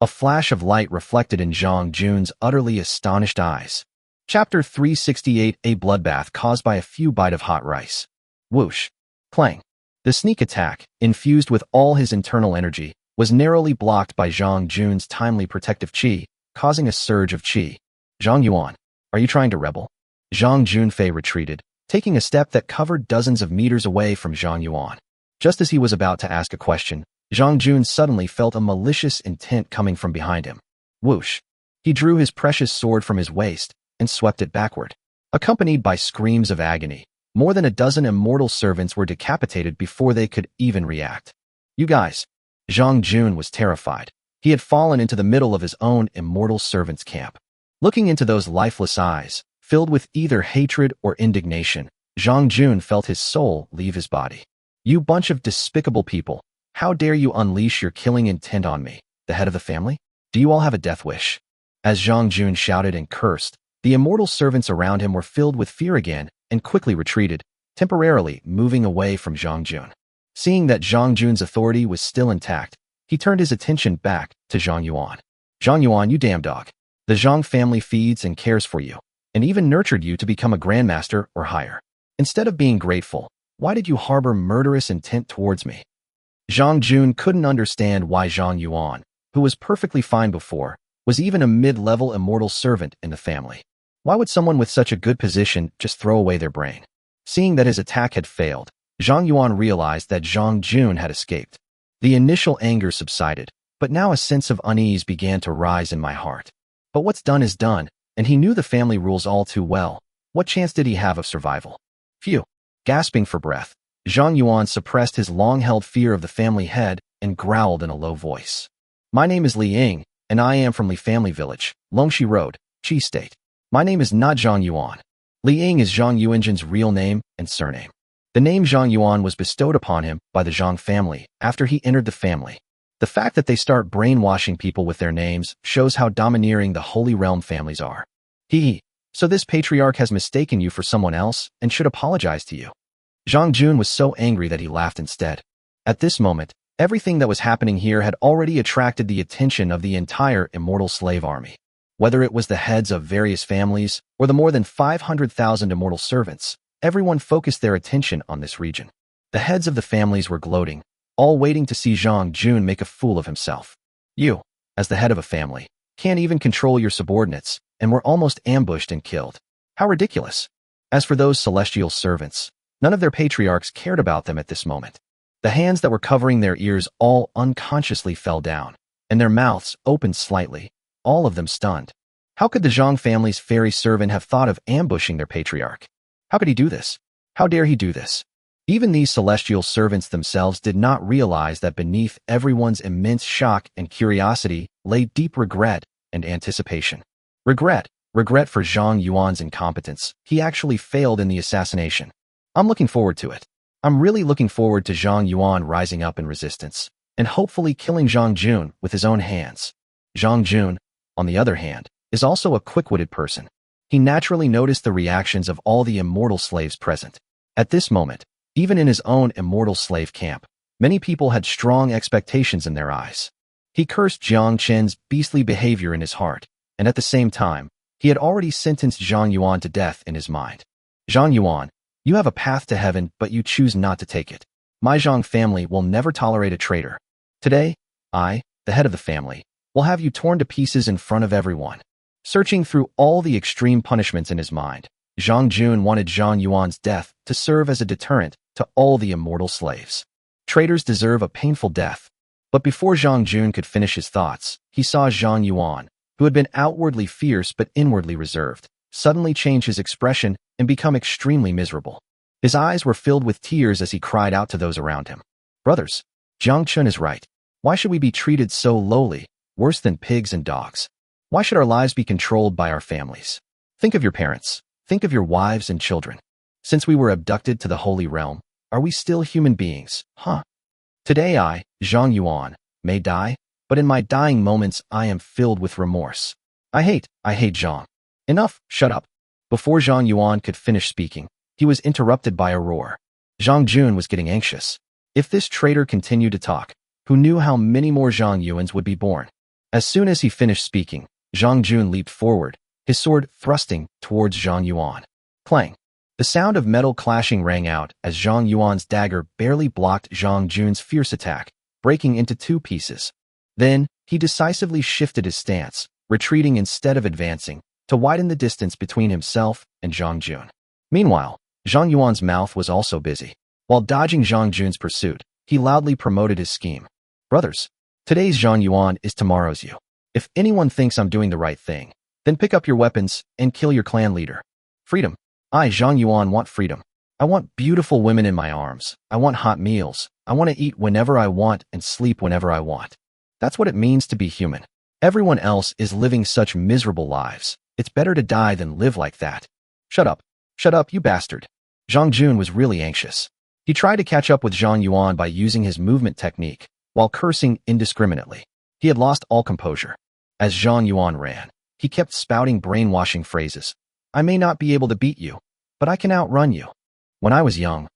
A flash of light reflected in Zhang Jun's utterly astonished eyes. Chapter 368, A bloodbath caused by a few bites of hot rice. Whoosh. Clang. The sneak attack, infused with all his internal energy, was narrowly blocked by Zhang Jun's timely protective qi, causing a surge of qi. Zhang Yuan, are you trying to rebel? Zhang Junfei retreated, taking a step that covered dozens of meters away from Zhang Yuan. Just as he was about to ask a question, Zhang Jun suddenly felt a malicious intent coming from behind him. Whoosh. He drew his precious sword from his waist and swept it backward. Accompanied by screams of agony, more than a dozen immortal servants were decapitated before they could even react. You guys. Zhang Jun was terrified. He had fallen into the middle of his own immortal servants' camp. Looking into those lifeless eyes, filled with either hatred or indignation, Zhang Jun felt his soul leave his body. You bunch of despicable people. How dare you unleash your killing intent on me, the head of the family? Do you all have a death wish? As Zhang Jun shouted and cursed, the immortal servants around him were filled with fear again and quickly retreated, temporarily moving away from Zhang Jun. Seeing that Zhang Jun's authority was still intact, he turned his attention back to Zhang Yuan. Zhang Yuan, you damn dog. The Zhang family feeds and cares for you, and even nurtured you to become a grandmaster or higher. Instead of being grateful, why did you harbor murderous intent towards me? Zhang Jun couldn't understand why Zhang Yuan, who was perfectly fine before, was even a mid-level immortal servant in the family. Why would someone with such a good position just throw away their brain? Seeing that his attack had failed, Zhang Yuan realized that Zhang Jun had escaped. The initial anger subsided, but now a sense of unease began to rise in my heart. But what's done is done, and he knew the family rules all too well. What chance did he have of survival? Phew. Gasping for breath, Zhang Yuan suppressed his long-held fear of the family head and growled in a low voice. My name is Li Ying, and I am from Li Family Village, Longxi Road, Qi State. My name is not Zhang Yuan. Li Ying is Zhang Yuanjin's real name and surname. The name Zhang Yuan was bestowed upon him by the Zhang family after he entered the family. The fact that they start brainwashing people with their names shows how domineering the Holy Realm families are. So this patriarch has mistaken you for someone else and should apologize to you. Zhang Jun was so angry that he laughed instead. At this moment, everything that was happening here had already attracted the attention of the entire immortal slave army. Whether it was the heads of various families or the more than 500,000 immortal servants, everyone focused their attention on this region. The heads of the families were gloating, all waiting to see Zhang Jun make a fool of himself. You, as the head of a family, can't even control your subordinates and were almost ambushed and killed. How ridiculous. As for those celestial servants, none of their patriarchs cared about them at this moment. The hands that were covering their ears all unconsciously fell down, and their mouths opened slightly, all of them stunned. How could the Zhang family's fairy servant have thought of ambushing their patriarch? How could he do this? How dare he do this? Even these celestial servants themselves did not realize that beneath everyone's immense shock and curiosity lay deep regret and anticipation. Regret for Zhang Yuan's incompetence. He actually failed in the assassination. I'm looking forward to it. I'm really looking forward to Zhang Yuan rising up in resistance and hopefully killing Zhang Jun with his own hands. Zhang Jun, on the other hand, is also a quick-witted person. He naturally noticed the reactions of all the immortal slaves present. At this moment, even in his own immortal slave camp, many people had strong expectations in their eyes. He cursed Jiang Chen's beastly behavior in his heart, and at the same time, he had already sentenced Zhang Yuan to death in his mind. Zhang Yuan, you have a path to heaven, but you choose not to take it. My Jiang family will never tolerate a traitor. Today, I, the head of the family, will have you torn to pieces in front of everyone." Searching through all the extreme punishments in his mind, Zhang Jun wanted Zhang Yuan's death to serve as a deterrent to all the immortal slaves. Traitors deserve a painful death. But before Zhang Jun could finish his thoughts, he saw Zhang Yuan, who had been outwardly fierce but inwardly reserved, suddenly change his expression and become extremely miserable. His eyes were filled with tears as he cried out to those around him. "Brothers, Jiang Chen is right. Why should we be treated so lowly, worse than pigs and dogs? Why should our lives be controlled by our families? Think of your parents. Think of your wives and children. Since we were abducted to the Holy Realm, are we still human beings, huh? Today I, Zhang Yuan, may die, but in my dying moments I am filled with remorse. I hate Zhang. Enough, shut up." Before Zhang Yuan could finish speaking, he was interrupted by a roar. Zhang Jun was getting anxious. If this traitor continued to talk, who knew how many more Zhang Yuans would be born? As soon as he finished speaking, Zhang Jun leaped forward, his sword thrusting towards Zhang Yuan. Clang! The sound of metal clashing rang out as Zhang Yuan's dagger barely blocked Zhang Jun's fierce attack, breaking into two pieces. Then, he decisively shifted his stance, retreating instead of advancing, to widen the distance between himself and Zhang Jun. Meanwhile, Zhang Yuan's mouth was also busy. While dodging Zhang Jun's pursuit, he loudly promoted his scheme. "Brothers, today's Zhang Yuan is tomorrow's you. If anyone thinks I'm doing the right thing, then pick up your weapons and kill your clan leader. Freedom. I, Zhang Yuan, want freedom. I want beautiful women in my arms. I want hot meals. I want to eat whenever I want and sleep whenever I want. That's what it means to be human. Everyone else is living such miserable lives. It's better to die than live like that." "Shut up. Shut up, you bastard." Zhang Jun was really anxious. He tried to catch up with Zhang Yuan by using his movement technique, while cursing indiscriminately. He had lost all composure. As Zhang Yuan ran, he kept spouting brainwashing phrases. "I may not be able to beat you, but I can outrun you. When I was young,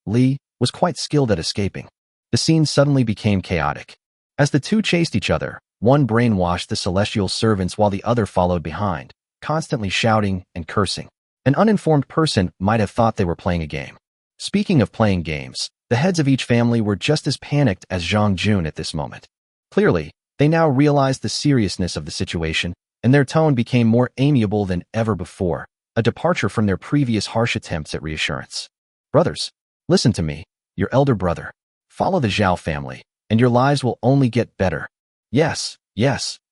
Li, was quite skilled at escaping." The scene suddenly became chaotic. As the two chased each other, one brainwashed the celestial servants while the other followed behind, constantly shouting and cursing. An uninformed person might have thought they were playing a game. Speaking of playing games, the heads of each family were just as panicked as Zhang Jun at this moment. Clearly, they now realized the seriousness of the situation, and their tone became more amiable than ever before, a departure from their previous harsh attempts at reassurance. "Brothers, listen to me, your elder brother. Follow the Xiao family, and your lives will only get better. Yes,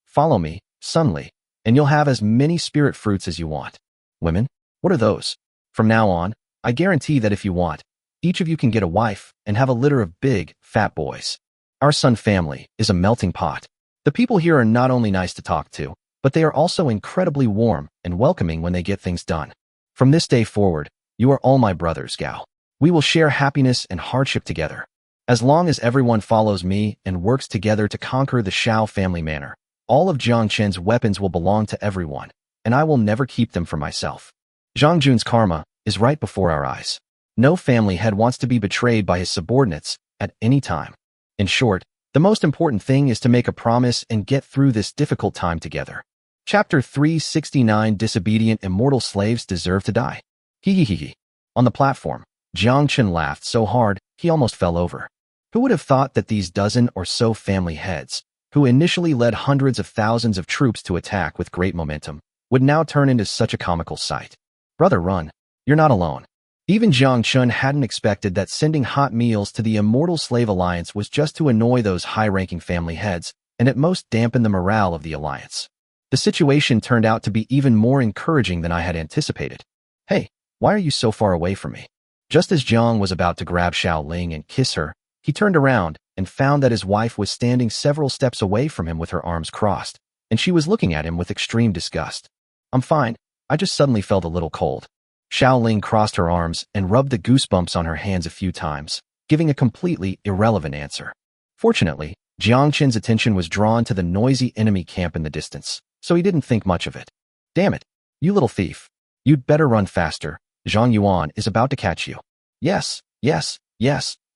follow me, Sun Li, and you'll have as many spirit fruits as you want. Women? What are those? From now on, I guarantee that if you want, each of you can get a wife and have a litter of big, fat boys. Our Sun family is a melting pot. The people here are not only nice to talk to, but they are also incredibly warm and welcoming when they get things done. From this day forward, you are all my brothers, Gao. We will share happiness and hardship together. As long as everyone follows me and works together to conquer the Xiao family manor, all of Jiang Chen's weapons will belong to everyone, and I will never keep them for myself. Zhang Jun's karma is right before our eyes. No family head wants to be betrayed by his subordinates at any time. In short, the most important thing is to make a promise and get through this difficult time together." Chapter 369, Disobedient Immortal Slaves Deserve to Die. Hee. On the platform, Jiang Chen laughed so hard he almost fell over. Who would have thought that these dozen or so family heads, who initially led hundreds of thousands of troops to attack with great momentum, would now turn into such a comical sight? "Brother, run. You're not alone." Even Jiang Chen hadn't expected that sending hot meals to the Immortal Slave Alliance was just to annoy those high-ranking family heads and at most dampen the morale of the alliance. The situation turned out to be even more encouraging than I had anticipated. "Hey, why are you so far away from me?" Just as Jiang was about to grab Xiao Ling and kiss her, he turned around and found that his wife was standing several steps away from him with her arms crossed, and she was looking at him with extreme disgust. "I'm fine. I just suddenly felt a little cold." Xiao Ling crossed her arms and rubbed the goosebumps on her hands a few times, giving a completely irrelevant answer. Fortunately, Jiang Chen's attention was drawn to the noisy enemy camp in the distance, so he didn't think much of it. "Damn it, you little thief. You'd better run faster. Zhang Yuan is about to catch you." Yes,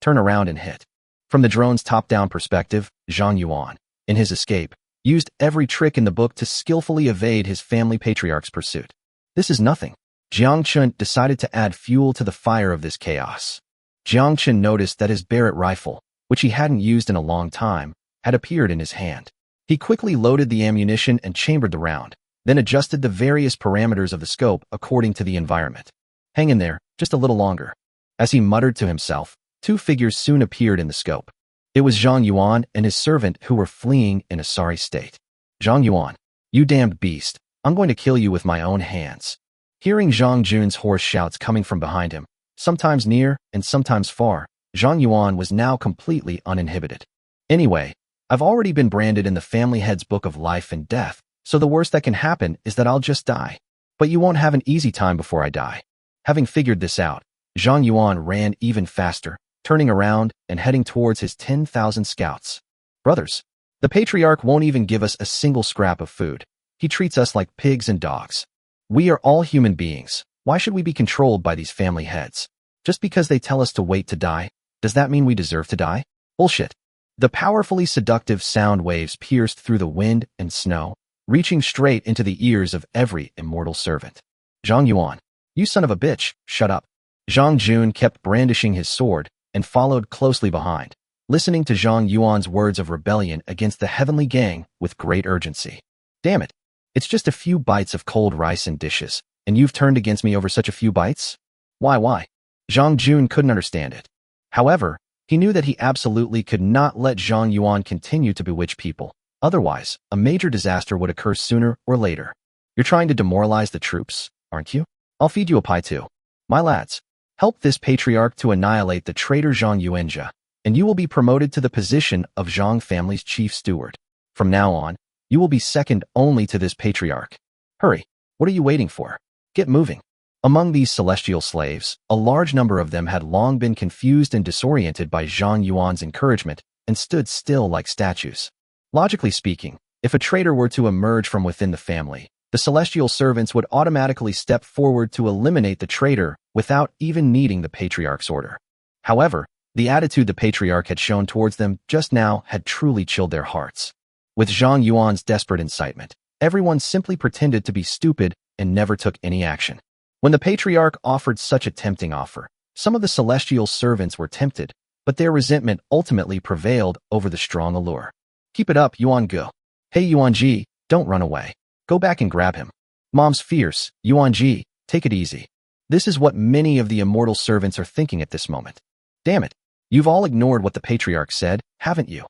turn around and hit." From the drone's top-down perspective, Zhang Yuan, in his escape, used every trick in the book to skillfully evade his family patriarch's pursuit. This is nothing. Jiang Chen decided to add fuel to the fire of this chaos. Jiang Chen noticed that his Barrett rifle, which he hadn't used in a long time, had appeared in his hand. He quickly loaded the ammunition and chambered the round, then adjusted the various parameters of the scope according to the environment. Hang in there, just a little longer. As he muttered to himself, two figures soon appeared in the scope. It was Zhang Yuan and his servant who were fleeing in a sorry state. Zhang Yuan, you damned beast, I'm going to kill you with my own hands. Hearing Zhang Jun's hoarse shouts coming from behind him, sometimes near and sometimes far, Zhang Yuan was now completely uninhibited. Anyway, I've already been branded in the family head's book of life and death, so the worst that can happen is that I'll just die. But you won't have an easy time before I die. Having figured this out, Zhang Yuan ran even faster, turning around and heading towards his 10,000 scouts. Brothers, the patriarch won't even give us a single scrap of food. He treats us like pigs and dogs. We are all human beings. Why should we be controlled by these family heads? Just because they tell us to wait to die, does that mean we deserve to die? Bullshit. The powerfully seductive sound waves pierced through the wind and snow, reaching straight into the ears of every immortal servant. Zhang Yuan, you son of a bitch, shut up. Zhang Jun kept brandishing his sword and followed closely behind, listening to Zhang Yuan's words of rebellion against the heavenly gang with great urgency. Damn it. It's just a few bites of cold rice and dishes, and you've turned against me over such a few bites? Why? Zhang Jun couldn't understand it. However, he knew that he absolutely could not let Zhang Yuan continue to bewitch people. Otherwise, a major disaster would occur sooner or later. You're trying to demoralize the troops, aren't you? I'll feed you a pie too. My lads, help this patriarch to annihilate the traitor Zhang Yuanjia, and you will be promoted to the position of Zhang family's chief steward. From now on, you will be second only to this patriarch. Hurry, what are you waiting for? Get moving. Among these celestial slaves, a large number of them had long been confused and disoriented by Zhang Yuan's encouragement and stood still like statues. Logically speaking, if a traitor were to emerge from within the family, the celestial servants would automatically step forward to eliminate the traitor without even needing the patriarch's order. However, the attitude the patriarch had shown towards them just now had truly chilled their hearts. With Zhang Yuan's desperate incitement, everyone simply pretended to be stupid and never took any action. When the patriarch offered such a tempting offer, some of the celestial servants were tempted, but their resentment ultimately prevailed over the strong allure. Keep it up, Yuan Ge. Hey Yuan Ji, don't run away. Go back and grab him. Mom's fierce, Yuan Ji, take it easy. This is what many of the immortal servants are thinking at this moment. Damn it, you've all ignored what the patriarch said, haven't you?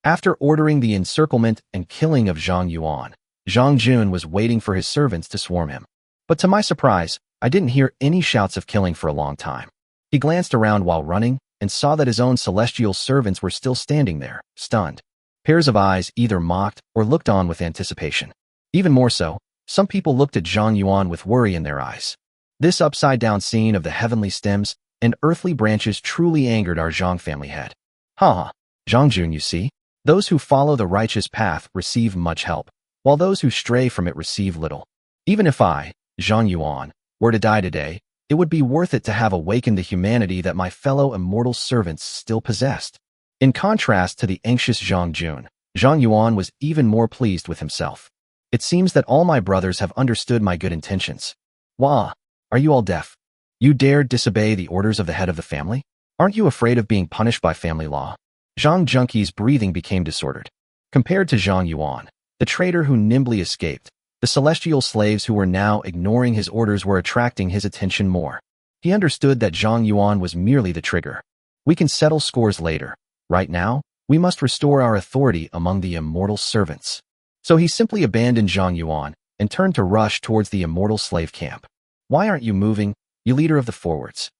After ordering the encirclement and killing of Zhang Yuan, Zhang Jun was waiting for his servants to swarm him. But to my surprise, I didn't hear any shouts of killing for a long time. He glanced around while running and saw that his own celestial servants were still standing there, stunned. Pairs of eyes either mocked or looked on with anticipation. Even more so, some people looked at Zhang Yuan with worry in their eyes. This upside-down scene of the heavenly stems and earthly branches truly angered our Zhang family head. Zhang Jun, you see? Those who follow the righteous path receive much help, while those who stray from it receive little. Even if I, Zhang Yuan, were to die today, it would be worth it to have awakened the humanity that my fellow immortal servants still possessed. In contrast to the anxious Zhang Jun, Zhang Yuan was even more pleased with himself. It seems that all my brothers have understood my good intentions. Wah, are you all deaf? You dare disobey the orders of the head of the family? Aren't you afraid of being punished by family law? Zhang Junqi's breathing became disordered. Compared to Zhang Yuan, the traitor who nimbly escaped, the celestial slaves who were now ignoring his orders were attracting his attention more. He understood that Zhang Yuan was merely the trigger. We can settle scores later. Right now, we must restore our authority among the immortal servants. So he simply abandoned Zhang Yuan and turned to rush towards the immortal slave camp. Why aren't you moving, you leader of the forwards?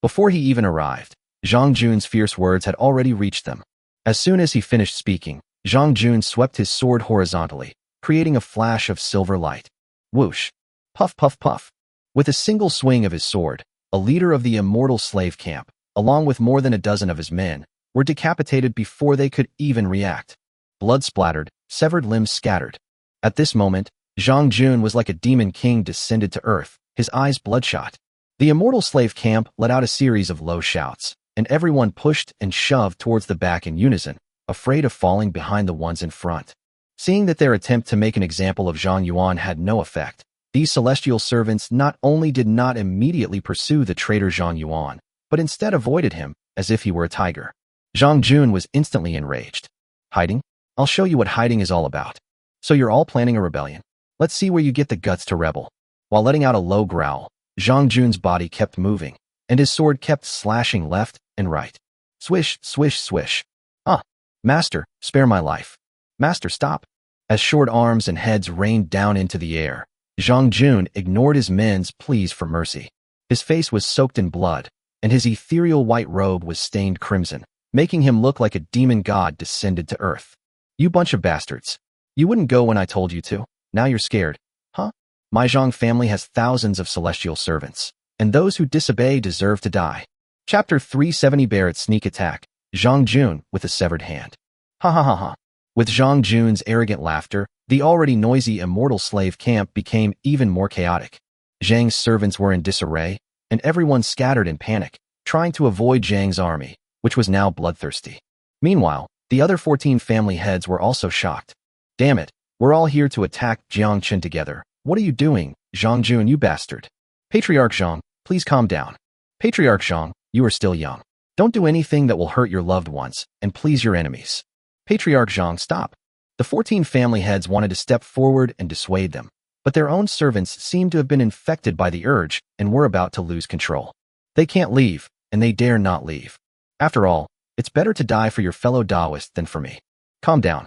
Before he even arrived, Zhang Jun's fierce words had already reached them. As soon as he finished speaking, Zhang Jun swept his sword horizontally, creating a flash of silver light. Whoosh! Puff, puff, puff. With a single swing of his sword, a leader of the immortal slave camp, along with more than a dozen of his men, were decapitated before they could even react. Blood splattered, severed limbs scattered. At this moment, Zhang Jun was like a demon king descended to earth, his eyes bloodshot. The immortal slave camp let out a series of low shouts, and everyone pushed and shoved towards the back in unison, afraid of falling behind the ones in front. Seeing that their attempt to make an example of Zhang Yuan had no effect, these celestial servants not only did not immediately pursue the traitor Zhang Yuan, but instead avoided him as if he were a tiger. Jiang Jun was instantly enraged. Hiding? I'll show you what hiding is all about. So you're all planning a rebellion? Let's see where you get the guts to rebel. While letting out a low growl, Jiang Jun's body kept moving, and his sword kept slashing left and right. Swish, swish, swish. Ah! Master, spare my life. Master, stop. As short arms and heads rained down into the air, Jiang Jun ignored his men's pleas for mercy. His face was soaked in blood, and his ethereal white robe was stained crimson, making him look like a demon god descended to earth. You bunch of bastards. You wouldn't go when I told you to. Now you're scared. Huh? My Jiang family has thousands of celestial servants, and those who disobey deserve to die. Chapter 370 Barrett's Sneak Attack, Jiang Jun with a severed hand. Ha ha ha ha. With Jiang Jun's arrogant laughter, the already noisy immortal slave camp became even more chaotic. Zhang's servants were in disarray, and everyone scattered in panic, trying to avoid Zhang's army, which was now bloodthirsty. Meanwhile, the other 14 family heads were also shocked. Damn it, we're all here to attack Jiang Chen together. What are you doing, Jiang Jun, you bastard? Patriarch Jiang, please calm down. Patriarch Jiang, you are still young. Don't do anything that will hurt your loved ones and please your enemies. Patriarch Jiang, stop. The 14 family heads wanted to step forward and dissuade them, but their own servants seemed to have been infected by the urge and were about to lose control. They can't leave, and they dare not leave. After all, it's better to die for your fellow Taoist than for me. Calm down,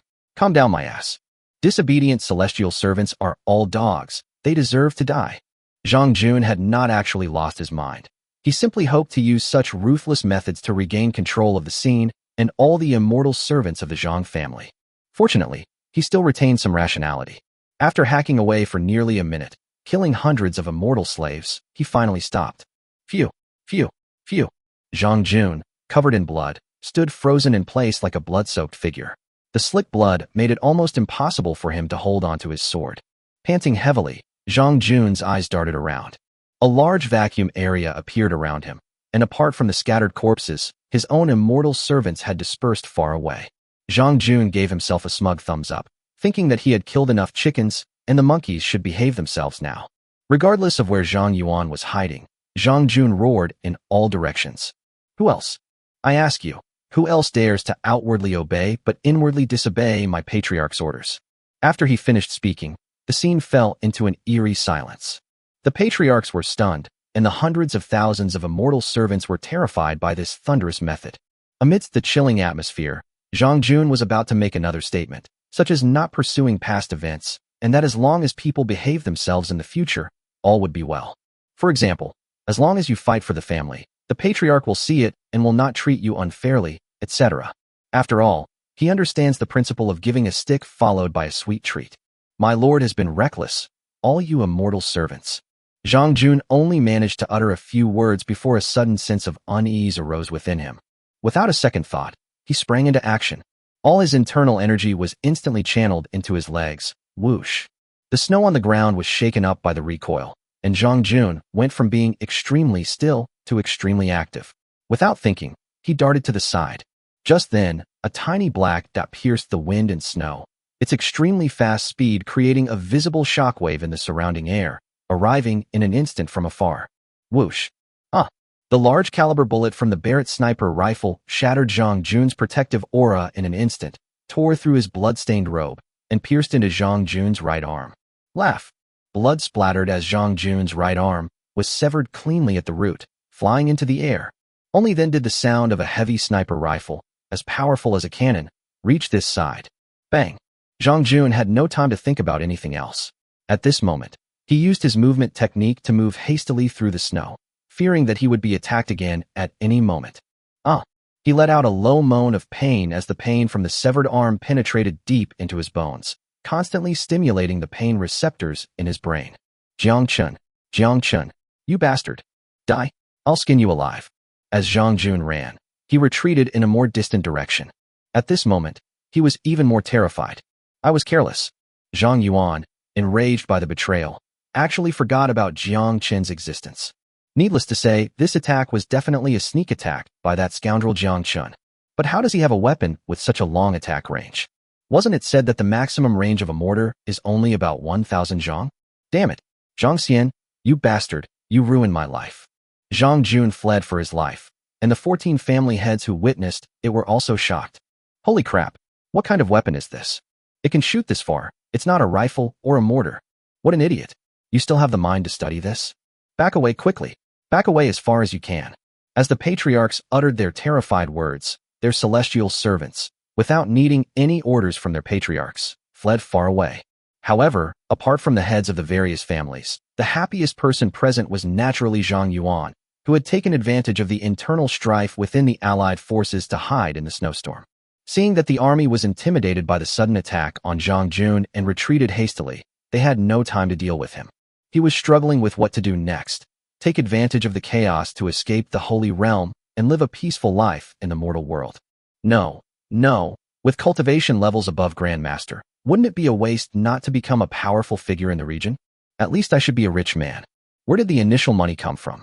my ass. Disobedient celestial servants are all dogs. They deserve to die. Jiang Jun had not actually lost his mind. He simply hoped to use such ruthless methods to regain control of the scene and all the immortal servants of the Jiang family. Fortunately, he still retained some rationality. After hacking away for nearly a minute, killing hundreds of immortal slaves, he finally stopped. Phew, phew, phew. Jiang Jun, covered in blood, stood frozen in place like a blood-soaked figure. The slick blood made it almost impossible for him to hold onto his sword. Panting heavily, Jiang Jun's eyes darted around. A large vacuum area appeared around him, and apart from the scattered corpses, his own immortal servants had dispersed far away. Jiang Jun gave himself a smug thumbs up, thinking that he had killed enough chickens and the monkeys should behave themselves now. Regardless of where Zhang Yuan was hiding, Jiang Jun roared in all directions. Who else? I ask you, who else dares to outwardly obey but inwardly disobey my patriarch's orders? After he finished speaking, the scene fell into an eerie silence. The patriarchs were stunned, and the hundreds of thousands of immortal servants were terrified by this thunderous method. Amidst the chilling atmosphere, Jiang Jun was about to make another statement, such as not pursuing past events, and that as long as people behave themselves in the future, all would be well. For example, as long as you fight for the family, the patriarch will see it and will not treat you unfairly, etc. After all, he understands the principle of giving a stick followed by a sweet treat. My lord has been reckless, all you immortal servants. Jiang Jun only managed to utter a few words before a sudden sense of unease arose within him. Without a second thought, he sprang into action. All his internal energy was instantly channeled into his legs. Whoosh. The snow on the ground was shaken up by the recoil, and Jiang Jun went from being extremely still to extremely active. Without thinking, he darted to the side. Just then, a tiny black dot pierced the wind and snow, its extremely fast speed creating a visible shockwave in the surrounding air, arriving in an instant from afar. Whoosh. The large caliber bullet from the Barrett sniper rifle shattered Jiang Jun's protective aura in an instant, tore through his blood-stained robe, and pierced into Jiang Jun's right arm. Laugh. Blood splattered as Jiang Jun's right arm was severed cleanly at the root, flying into the air. Only then did the sound of a heavy sniper rifle, as powerful as a cannon, reach this side. Bang. Jiang Jun had no time to think about anything else. At this moment, he used his movement technique to move hastily through the snow, fearing that he would be attacked again at any moment. He let out a low moan of pain as the pain from the severed arm penetrated deep into his bones, constantly stimulating the pain receptors in his brain. Jiang Chen, you bastard. Die. I'll skin you alive. As Jiang Jun ran, he retreated in a more distant direction. At this moment, he was even more terrified. I was careless. Zhang Yuan, enraged by the betrayal, actually forgot about Jiang Chen's existence. Needless to say, this attack was definitely a sneak attack by that scoundrel Jiang Chen. But how does he have a weapon with such a long attack range? Wasn't it said that the maximum range of a mortar is only about 1,000 zhang? Damn it. Zhang Xian, you bastard, you ruined my life. Jiang Jun fled for his life, and the 14 family heads who witnessed it were also shocked. Holy crap, what kind of weapon is this? It can shoot this far. It's not a rifle or a mortar. What an idiot. You still have the mind to study this? Back away quickly. Back away as far as you can. As the patriarchs uttered their terrified words, their celestial servants, without needing any orders from their patriarchs, fled far away. However, apart from the heads of the various families, the happiest person present was naturally Zhang Yuan, who had taken advantage of the internal strife within the allied forces to hide in the snowstorm. Seeing that the army was intimidated by the sudden attack on Jiang Jun and retreated hastily, they had no time to deal with him. He was struggling with what to do next, take advantage of the chaos to escape the Holy Realm and live a peaceful life in the mortal world. No, with cultivation levels above Grandmaster, wouldn't it be a waste not to become a powerful figure in the region? At least I should be a rich man. Where did the initial money come from?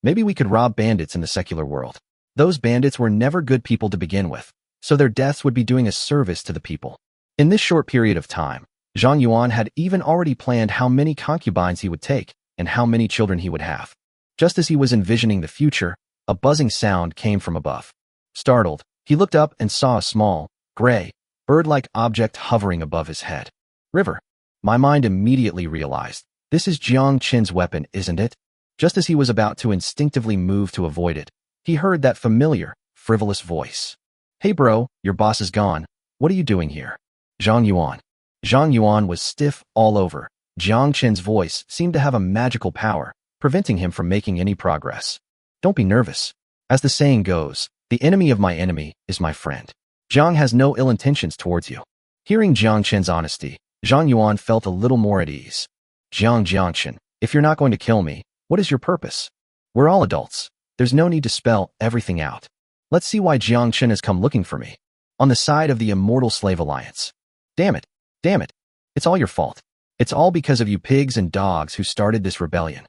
Maybe we could rob bandits in the secular world. Those bandits were never good people to begin with, so their deaths would be doing a service to the people. In this short period of time, Zhang Yuan had even already planned how many concubines he would take and how many children he would have. Just as he was envisioning the future, a buzzing sound came from above. Startled, he looked up and saw a small, gray, bird-like object hovering above his head. River. My mind immediately realized, this is Jiang Chen's weapon, isn't it? Just as he was about to instinctively move to avoid it, he heard that familiar, frivolous voice. Hey bro, your boss is gone. What are you doing here? Zhang Yuan. Zhang Yuan was stiff all over. Jiang Chen's voice seemed to have a magical power, preventing him from making any progress. Don't be nervous. As the saying goes, the enemy of my enemy is my friend. Jiang has no ill intentions towards you. Hearing Jiang Chen's honesty, Zhang Yuan felt a little more at ease. Jiang Chen, if you're not going to kill me, what is your purpose? We're all adults. There's no need to spell everything out. Let's see why Jiang Chen has come looking for me. On the side of the Immortal Slave Alliance. Damn it. It's all your fault. It's all because of you pigs and dogs who started this rebellion.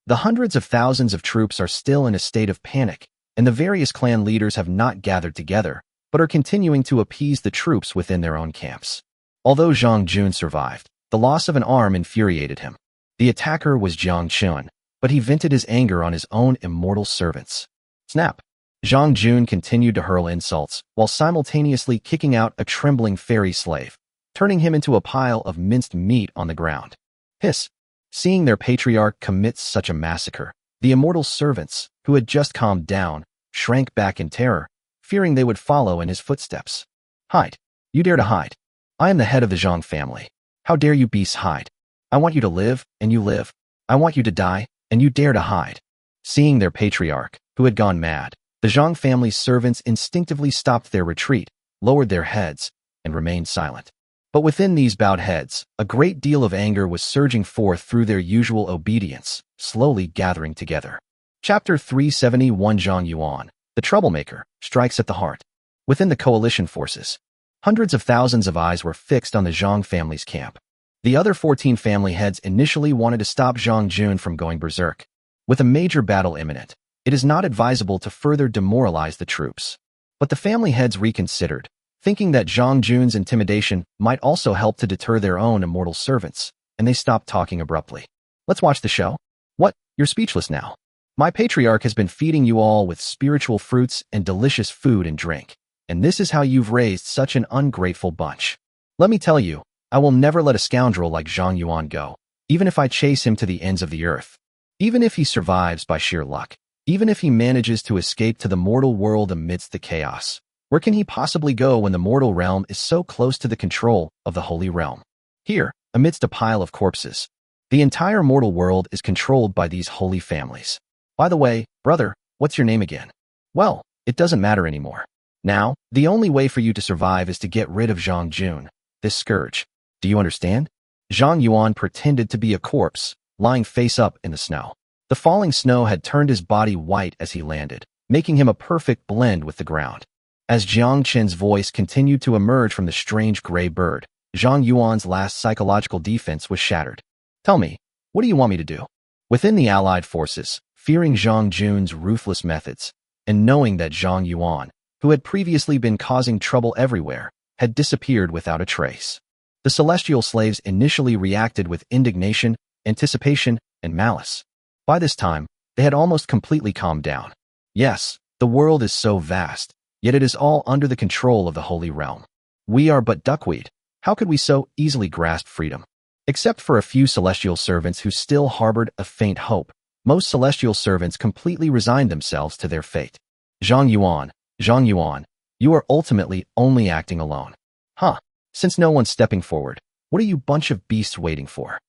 The hundreds of thousands of troops are still in a state of panic, and the various clan leaders have not gathered together, but are continuing to appease the troops within their own camps. Although Jiang Jun survived, the loss of an arm infuriated him. The attacker was Jiang Chen, but he vented his anger on his own immortal servants. Snap! Jiang Jun continued to hurl insults, while simultaneously kicking out a trembling fairy slave, turning him into a pile of minced meat on the ground. Hiss! Seeing their patriarch commit such a massacre, the immortal servants, who had just calmed down, shrank back in terror, fearing they would follow in his footsteps. Hide! You dare to hide! I am the head of the Zhang family. How dare you beasts hide? I want you to live, and you live. I want you to die, and you dare to hide. Seeing their patriarch, who had gone mad, the Zhang family's servants instinctively stopped their retreat, lowered their heads, and remained silent. But within these bowed heads, a great deal of anger was surging forth through their usual obedience, slowly gathering together. Chapter 371 Zhang Yuan, the troublemaker, strikes at the heart. Within the coalition forces, hundreds of thousands of eyes were fixed on the Zhang family's camp. The other 14 family heads initially wanted to stop Jiang Jun from going berserk. With a major battle imminent, it is not advisable to further demoralize the troops. But the family heads reconsidered, thinking that Jiang Jun's intimidation might also help to deter their own immortal servants, and they stopped talking abruptly. Let's watch the show. What? You're speechless now. My patriarch has been feeding you all with spiritual fruits and delicious food and drink, and this is how you've raised such an ungrateful bunch. Let me tell you, I will never let a scoundrel like Zhang Yuan go, even if I chase him to the ends of the earth. Even if he survives by sheer luck, even if he manages to escape to the mortal world amidst the chaos. Where can he possibly go when the mortal realm is so close to the control of the holy realm? Here, amidst a pile of corpses, the entire mortal world is controlled by these holy families. By the way, brother, what's your name again? Well, it doesn't matter anymore. Now, the only way for you to survive is to get rid of Jiang Jun, this scourge. Do you understand? Zhang Yuan pretended to be a corpse, lying face up in the snow. The falling snow had turned his body white as he landed, making him a perfect blend with the ground. As Jiang Chen's voice continued to emerge from the strange gray bird, Zhang Yuan's last psychological defense was shattered. Tell me, what do you want me to do? Within the allied forces, fearing Jiang Jun's ruthless methods, and knowing that Zhang Yuan, who had previously been causing trouble everywhere, had disappeared without a trace. The celestial slaves initially reacted with indignation, anticipation, and malice. By this time, They had almost completely calmed down. Yes, the world is so vast, yet it is all under the control of the Holy Realm. We are but duckweed. How could we so easily grasp freedom? Except for a few celestial servants who still harbored a faint hope, most celestial servants completely resigned themselves to their fate. Zhang Yuan, you are ultimately only acting alone. Huh, since no one's stepping forward, what are you bunch of beasts waiting for?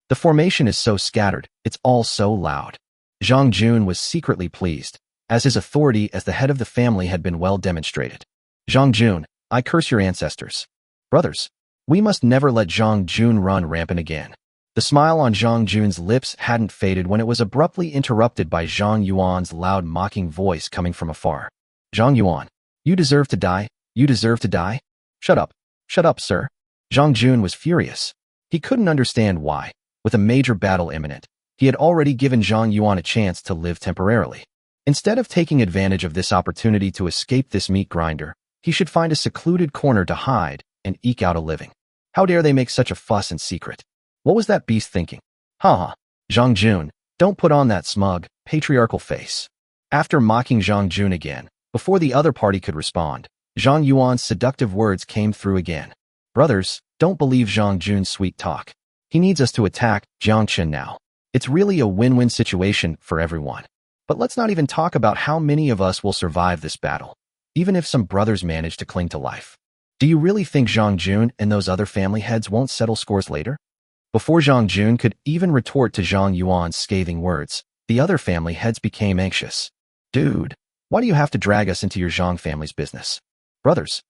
The formation is so scattered, it's all so loud. Zhang Jun was secretly pleased, as his authority as the head of the family had been well demonstrated. Zhang Jun, I curse your ancestors. Brothers, we must never let Zhang Jun run rampant again. The smile on Zhang Jun's lips hadn't faded when it was abruptly interrupted by Zhang Yuan's loud mocking voice coming from afar. Zhang Yuan, you deserve to die, you deserve to die? Shut up, sir. Zhang Jun was furious. He couldn't understand why, with a major battle imminent, he had already given Zhang Yuan a chance to live temporarily. Instead of taking advantage of this opportunity to escape this meat grinder, he should find a secluded corner to hide and eke out a living. How dare they make such a fuss in secret? What was that beast thinking? Ha! Zhang Jun, don't put on that smug, patriarchal face. After mocking Zhang Jun again, before the other party could respond, Zhang Yuan's seductive words came through again. Brothers, don't believe Zhang Jun's sweet talk. He needs us to attack Jiang Chen now. It's really a win-win situation for everyone. But let's not even talk about how many of us will survive this battle, even if some brothers manage to cling to life. Do you really think Zhang Jun and those other family heads won't settle scores later? Before Zhang Jun could even retort to Zhang Yuan's scathing words, the other family heads became anxious. Dude, why do you have to drag us into your Zhang family's business? Brothers,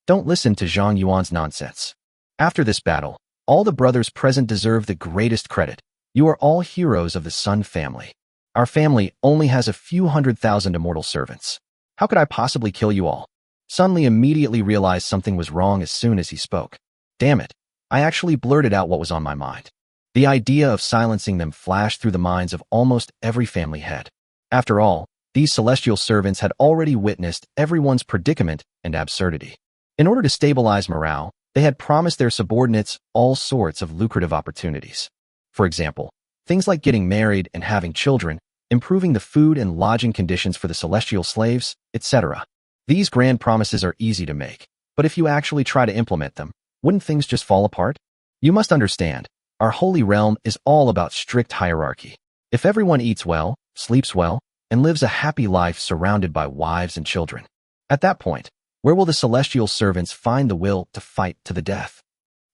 don't listen to Zhang Yuan's nonsense. After this battle, all the brothers present deserve the greatest credit. You are all heroes of the Sun family. Our family only has a few 100,000 immortal servants. How could I possibly kill you all? Sun Li immediately realized something was wrong as soon as he spoke. Damn it. I actually blurted out what was on my mind. The idea of silencing them flashed through the minds of almost every family head. After all, these celestial servants had already witnessed everyone's predicament and absurdity. In order to stabilize morale, they had promised their subordinates all sorts of lucrative opportunities. For example, things like getting married and having children, improving the food and lodging conditions for the celestial slaves, etc. These grand promises are easy to make, but if you actually try to implement them, wouldn't things just fall apart? You must understand, our holy realm is all about strict hierarchy. If everyone eats well, sleeps well, and lives a happy life surrounded by wives and children, at that point, where will the celestial servants find the will to fight to the death?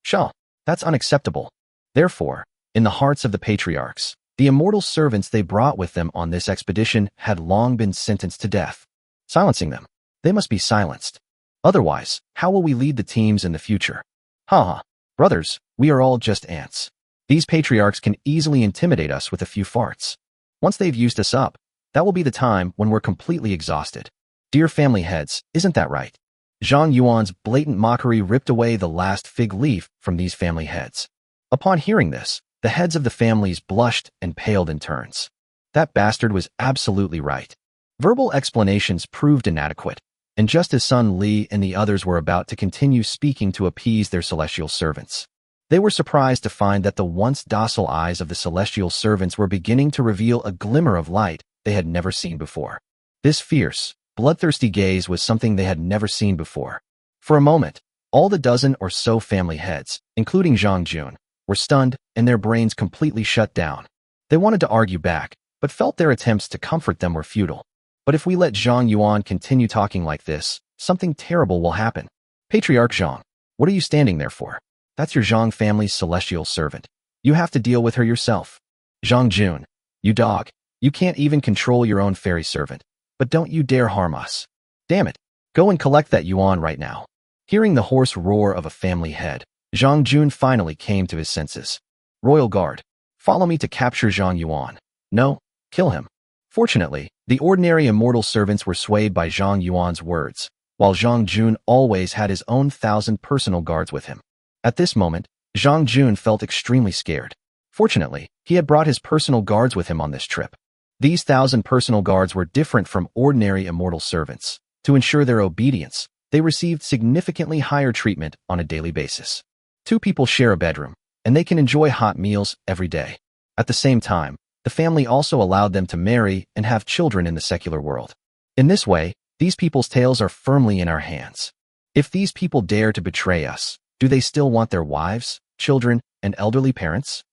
Xiao, that's unacceptable. Therefore, in the hearts of the patriarchs, the immortal servants they brought with them on this expedition had long been sentenced to death. Silencing them, they must be silenced. Otherwise, how will we lead the teams in the future? Ha! Brothers, we are all just ants. These patriarchs can easily intimidate us with a few farts. Once they've used us up, that will be the time when we're completely exhausted. Dear family heads, isn't that right? Zhang Yuan's blatant mockery ripped away the last fig leaf from these family heads. Upon hearing this, the heads of the families blushed and paled in turns. That bastard was absolutely right. Verbal explanations proved inadequate, and just as Sun Li and the others were about to continue speaking to appease their celestial servants, they were surprised to find that the once docile eyes of the celestial servants were beginning to reveal a glimmer of light they had never seen before. This fierce, bloodthirsty gaze was something they had never seen before. For a moment, all the dozen or so family heads, including Zhang Jun, were stunned and their brains completely shut down. They wanted to argue back, but felt their attempts to comfort them were futile. But if we let Zhang Yuan continue talking like this, something terrible will happen. Patriarch Zhang, what are you standing there for? That's your Zhang family's celestial servant. You have to deal with her yourself. Zhang Jun, you dog, you can't even control your own fairy servant, but don't you dare harm us. Damn it, go and collect that yuan right now. Hearing the hoarse roar of a family head, Zhang Jun finally came to his senses. Royal Guard, follow me to capture Zhang Yuan. No, kill him. Fortunately, the ordinary immortal servants were swayed by Zhang Yuan's words, while Zhang Jun always had his own 1,000 personal guards with him. At this moment, Zhang Jun felt extremely scared. Fortunately, he had brought his personal guards with him on this trip. These 1,000 personal guards were different from ordinary immortal servants. To ensure their obedience, they received significantly higher treatment on a daily basis. 2 people share a bedroom, and they can enjoy hot meals every day. At the same time, the family also allowed them to marry and have children in the secular world. In this way, these people's tails are firmly in our hands. If these people dare to betray us, do they still want their wives, children, and elderly parents?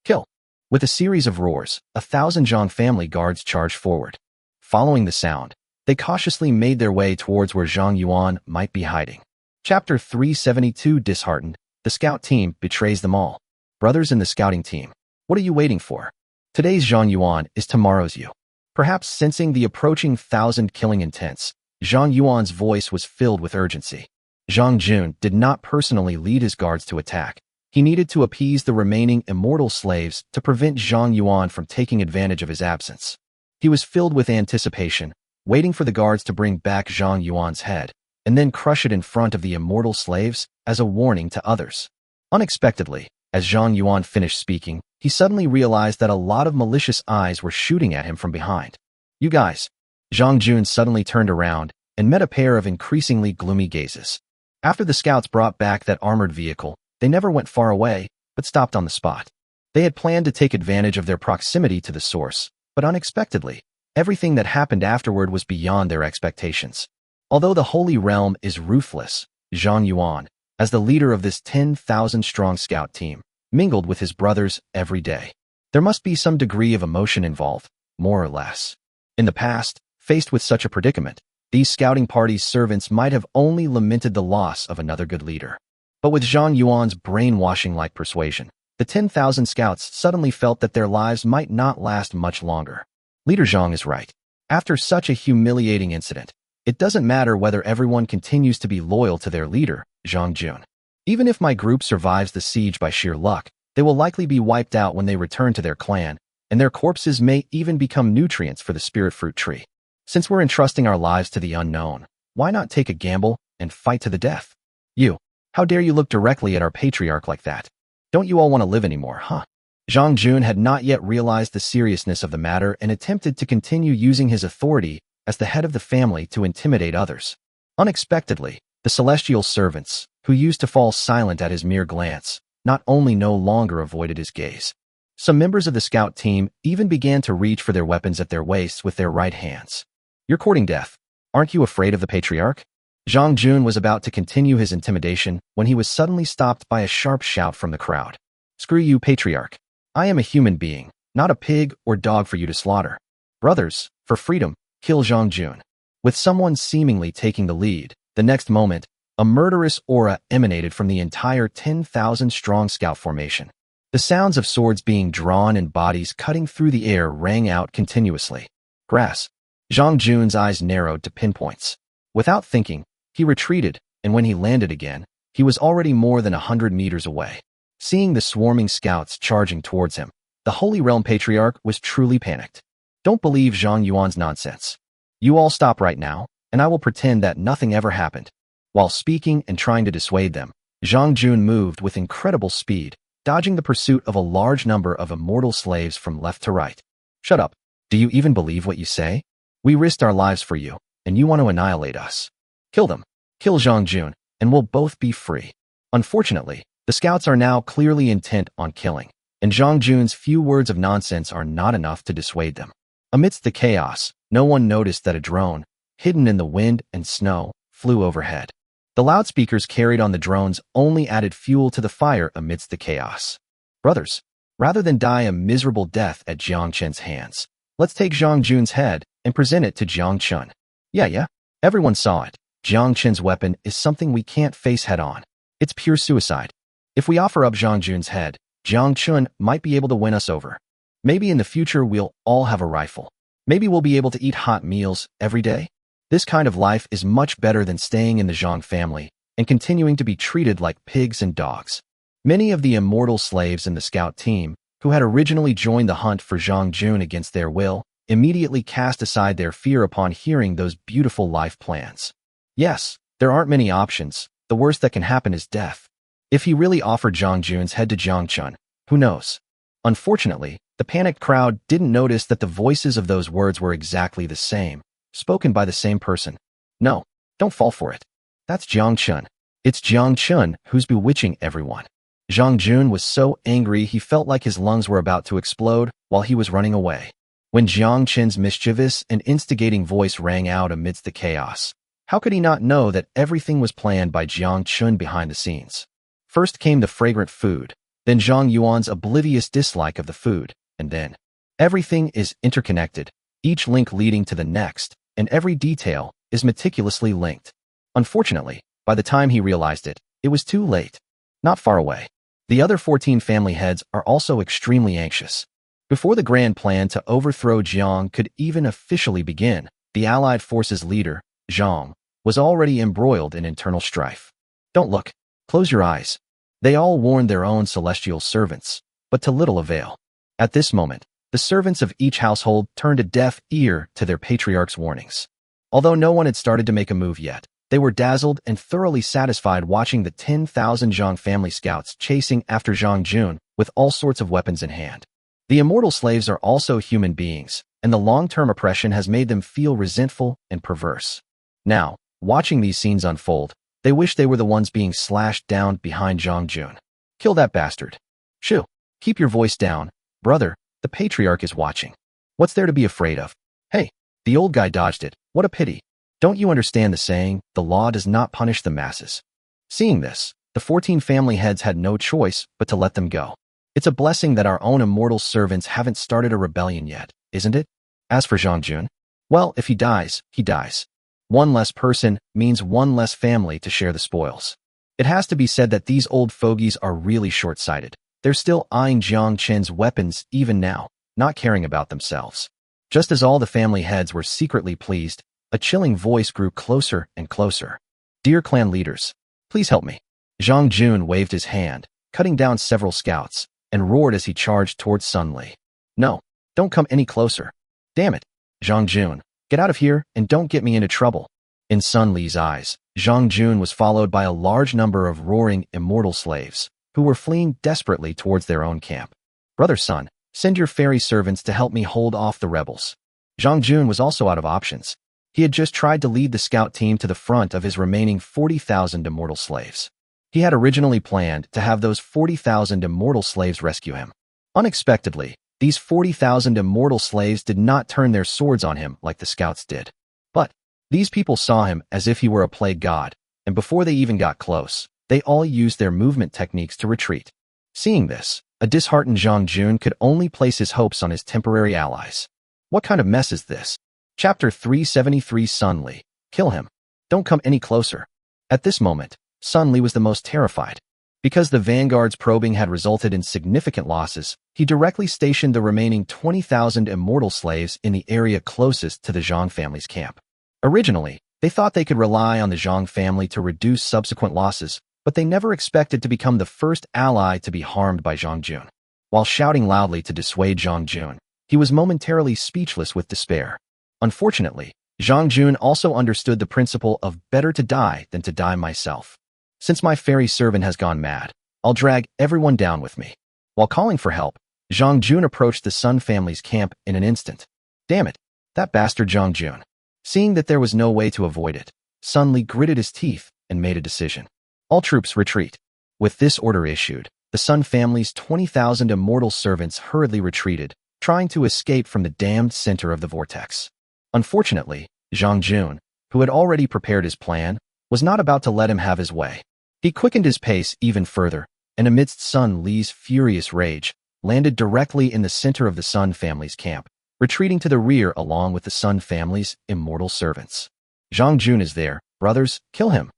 Kill. With a series of roars, 1,000 Jiang family guards charged forward. Following the sound, they cautiously made their way towards where Zhang Yuan might be hiding. Chapter 372. Disheartened, the scout team betrays them all. Brothers in the scouting team, what are you waiting for? Today's Zhang Yuan is tomorrow's you. Perhaps sensing the approaching 1,000 killing intents, Zhang Yuan's voice was filled with urgency. Zhang Jun did not personally lead his guards to attack. He needed to appease the remaining immortal slaves to prevent Zhang Yuan from taking advantage of his absence. He was filled with anticipation, waiting for the guards to bring back Zhang Yuan's head, and then crush it in front of the immortal slaves as a warning to others. Unexpectedly, as Zhang Yuan finished speaking, he suddenly realized that a lot of malicious eyes were shooting at him from behind. You guys! Zhang Jun suddenly turned around and met a pair of increasingly gloomy gazes. After the scouts brought back that armored vehicle, they never went far away, but stopped on the spot. They had planned to take advantage of their proximity to the source, but unexpectedly, everything that happened afterward was beyond their expectations. Although the Holy Realm is ruthless, Zhang Yuan, as the leader of this 10,000-strong scout team, mingled with his brothers every day. There must be some degree of emotion involved, more or less. In the past, faced with such a predicament, these scouting party's servants might have only lamented the loss of another good leader. But with Zhang Yuan's brainwashing-like persuasion, the 10,000 scouts suddenly felt that their lives might not last much longer. Leader Zhang is right. After such a humiliating incident, it doesn't matter whether everyone continues to be loyal to their leader, Zhang Jun. Even if my group survives the siege by sheer luck, they will likely be wiped out when they return to their clan, and their corpses may even become nutrients for the spirit fruit tree. Since we're entrusting our lives to the unknown, why not take a gamble and fight to the death? You, how dare you look directly at our patriarch like that? Don't you all want to live anymore, huh? Zhang Jun had not yet realized the seriousness of the matter and attempted to continue using his authority as the head of the family to intimidate others. Unexpectedly, the celestial servants, who used to fall silent at his mere glance, not only no longer avoided his gaze. Some members of the scout team even began to reach for their weapons at their waists with their right hands. You're courting death. Aren't you afraid of the patriarch? Zhang Jun was about to continue his intimidation when he was suddenly stopped by a sharp shout from the crowd. Screw you, patriarch. I am a human being, not a pig or dog for you to slaughter. Brothers, for freedom, kill Zhang Jun. With someone seemingly taking the lead, the next moment, a murderous aura emanated from the entire 10,000-strong scout formation. The sounds of swords being drawn and bodies cutting through the air rang out continuously. Grass. Zhang Jun's eyes narrowed to pinpoints. Without thinking, he retreated, and when he landed again, he was already more than 100 meters away. Seeing the swarming scouts charging towards him, the Holy Realm Patriarch was truly panicked. Don't believe Zhang Yuan's nonsense. You all stop right now, and I will pretend that nothing ever happened. While speaking and trying to dissuade them, Zhang Jun moved with incredible speed, dodging the pursuit of a large number of immortal slaves from left to right. Shut up. Do you even believe what you say? We risked our lives for you, and you want to annihilate us. Kill them. Kill Zhang Jun, and we'll both be free. Unfortunately, the scouts are now clearly intent on killing, and Zhang Jun's few words of nonsense are not enough to dissuade them. Amidst the chaos, no one noticed that a drone, hidden in the wind and snow, flew overhead. The loudspeakers carried on the drones only added fuel to the fire amidst the chaos. Brothers, rather than die a miserable death at Jiang Chen's hands, let's take Zhang Jun's head and present it to Jiang Chen. Yeah, everyone saw it. Jiang Chen's weapon is something we can't face head-on. It's pure suicide. If we offer up Zhang Jun's head, Jiang Chen might be able to win us over. Maybe in the future we'll all have a rifle. Maybe we'll be able to eat hot meals every day. This kind of life is much better than staying in the Zhang family and continuing to be treated like pigs and dogs. Many of the immortal slaves in the scout team, who had originally joined the hunt for Zhang Jun against their will, immediately cast aside their fear upon hearing those beautiful life plans. Yes, there aren't many options. The worst that can happen is death. If he really offered Zhang Jun's head to Jiang Chen, who knows? Unfortunately, the panicked crowd didn't notice that the voices of those words were exactly the same, spoken by the same person. No, don't fall for it. That's Jiang Chen. It's Jiang Chen who's bewitching everyone. Jiang Jun was so angry he felt like his lungs were about to explode while he was running away. When Jiang Chen's mischievous and instigating voice rang out amidst the chaos, how could he not know that everything was planned by Jiang Chen behind the scenes? First came the fragrant food, then Zhang Yuan's oblivious dislike of the food, and then everything is interconnected, each link leading to the next, and every detail is meticulously linked. Unfortunately, by the time he realized it, it was too late. Not far away. The other 14 family heads are also extremely anxious. Before the grand plan to overthrow Jiang could even officially begin, the Allied forces leader, Zhang, was already embroiled in internal strife. Don't look. Close your eyes. They all warned their own celestial servants, but to little avail. At this moment, the servants of each household turned a deaf ear to their patriarch's warnings. Although no one had started to make a move yet, they were dazzled and thoroughly satisfied watching the 10,000 Zhang family scouts chasing after Jiang Jun with all sorts of weapons in hand. The immortal slaves are also human beings, and the long-term oppression has made them feel resentful and perverse. Now, watching these scenes unfold, they wish they were the ones being slashed down behind Jiang Jun. Kill that bastard. Shoo, keep your voice down, brother, the patriarch is watching. What's there to be afraid of? Hey, the old guy dodged it, what a pity. Don't you understand the saying, the law does not punish the masses? Seeing this, the 14 family heads had no choice but to let them go. It's a blessing that our own immortal servants haven't started a rebellion yet, isn't it? As for Jiang Jun, well, if he dies, he dies. One less person means one less family to share the spoils. It has to be said that these old fogies are really short-sighted. They're still eyeing Jiang Chen's weapons even now, not caring about themselves. Just as all the family heads were secretly pleased, a chilling voice grew closer and closer. Dear clan leaders, please help me. Jiang Jun waved his hand, cutting down several scouts, and roared as he charged towards Sun Li. No, don't come any closer. Damn it, Jiang Jun, get out of here and don't get me into trouble. In Sun Li's eyes, Jiang Jun was followed by a large number of roaring immortal slaves, who were fleeing desperately towards their own camp. Brother Sun, send your fairy servants to help me hold off the rebels. Jiang Jun was also out of options. He had just tried to lead the scout team to the front of his remaining 40,000 immortal slaves. He had originally planned to have those 40,000 immortal slaves rescue him. Unexpectedly, these 40,000 immortal slaves did not turn their swords on him like the scouts did. But these people saw him as if he were a plague god, and before they even got close, they all used their movement techniques to retreat. Seeing this, a disheartened Jiang Jun could only place his hopes on his temporary allies. What kind of mess is this? Chapter 373 Sun Li. Kill him. Don't come any closer. At this moment, Sun Li was the most terrified. Because the vanguard's probing had resulted in significant losses, he directly stationed the remaining 20,000 immortal slaves in the area closest to the Zhang family's camp. Originally, they thought they could rely on the Zhang family to reduce subsequent losses, but they never expected to become the first ally to be harmed by Jiang Jun. While shouting loudly to dissuade Jiang Jun, he was momentarily speechless with despair. Unfortunately, Jiang Jun also understood the principle of better to die than to die myself. Since my fairy servant has gone mad, I'll drag everyone down with me. While calling for help, Jiang Jun approached the Sun family's camp in an instant. Damn it, that bastard Jiang Jun. Seeing that there was no way to avoid it, Sun Li gritted his teeth and made a decision. All troops retreat. With this order issued, the Sun family's 20,000 immortal servants hurriedly retreated, trying to escape from the damned center of the vortex. Unfortunately, Jiang Jun, who had already prepared his plan, was not about to let him have his way. He quickened his pace even further, and amidst Sun Li's furious rage, landed directly in the center of the Sun family's camp, retreating to the rear along with the Sun family's immortal servants. Jiang Jun is there, brothers, kill him.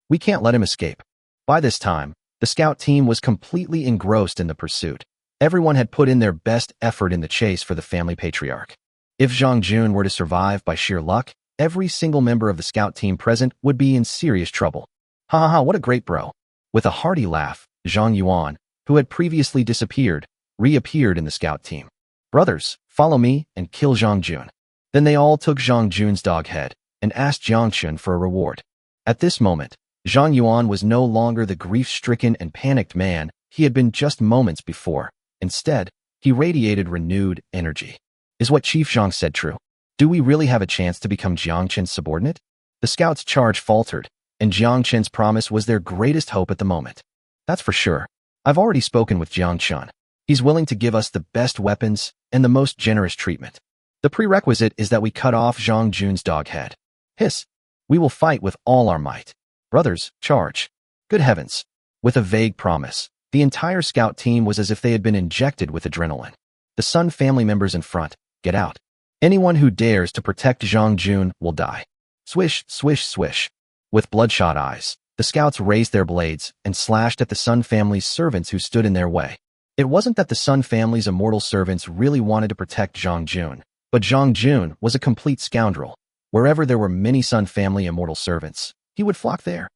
We can't let him escape. By this time, the scout team was completely engrossed in the pursuit. Everyone had put in their best effort in the chase for the family patriarch. If Jiang Jun were to survive by sheer luck, every single member of the scout team present would be in serious trouble. Ha ha ha, what a great bro. With a hearty laugh, Zhang Yuan, who had previously disappeared, reappeared in the scout team. Brothers, follow me and kill Jiang Jun. Then they all took Jiang Jun's dog head and asked Jiang Chen for a reward. At this moment, Zhang Yuan was no longer the grief-stricken and panicked man he had been just moments before. Instead, he radiated renewed energy. Is what Chief Zhang said true? Do we really have a chance to become Jiang Chen's subordinate? The scouts' charge faltered, and Jiang Chen's promise was their greatest hope at the moment. That's for sure. I've already spoken with Jiang Chen. He's willing to give us the best weapons and the most generous treatment. The prerequisite is that we cut off Zhang Jun's dog head. Hiss. We will fight with all our might. Brothers, charge. Good heavens. With a vague promise, the entire scout team was as if they had been injected with adrenaline. The Sun family members in front, get out. Anyone who dares to protect Zhang Jun will die. Swish, swish, swish. With bloodshot eyes, the scouts raised their blades and slashed at the Sun family's servants who stood in their way. It wasn't that the Sun family's immortal servants really wanted to protect Zhang Jun, but Zhang Jun was a complete scoundrel. Wherever there were many Sun family immortal servants, he would flock there.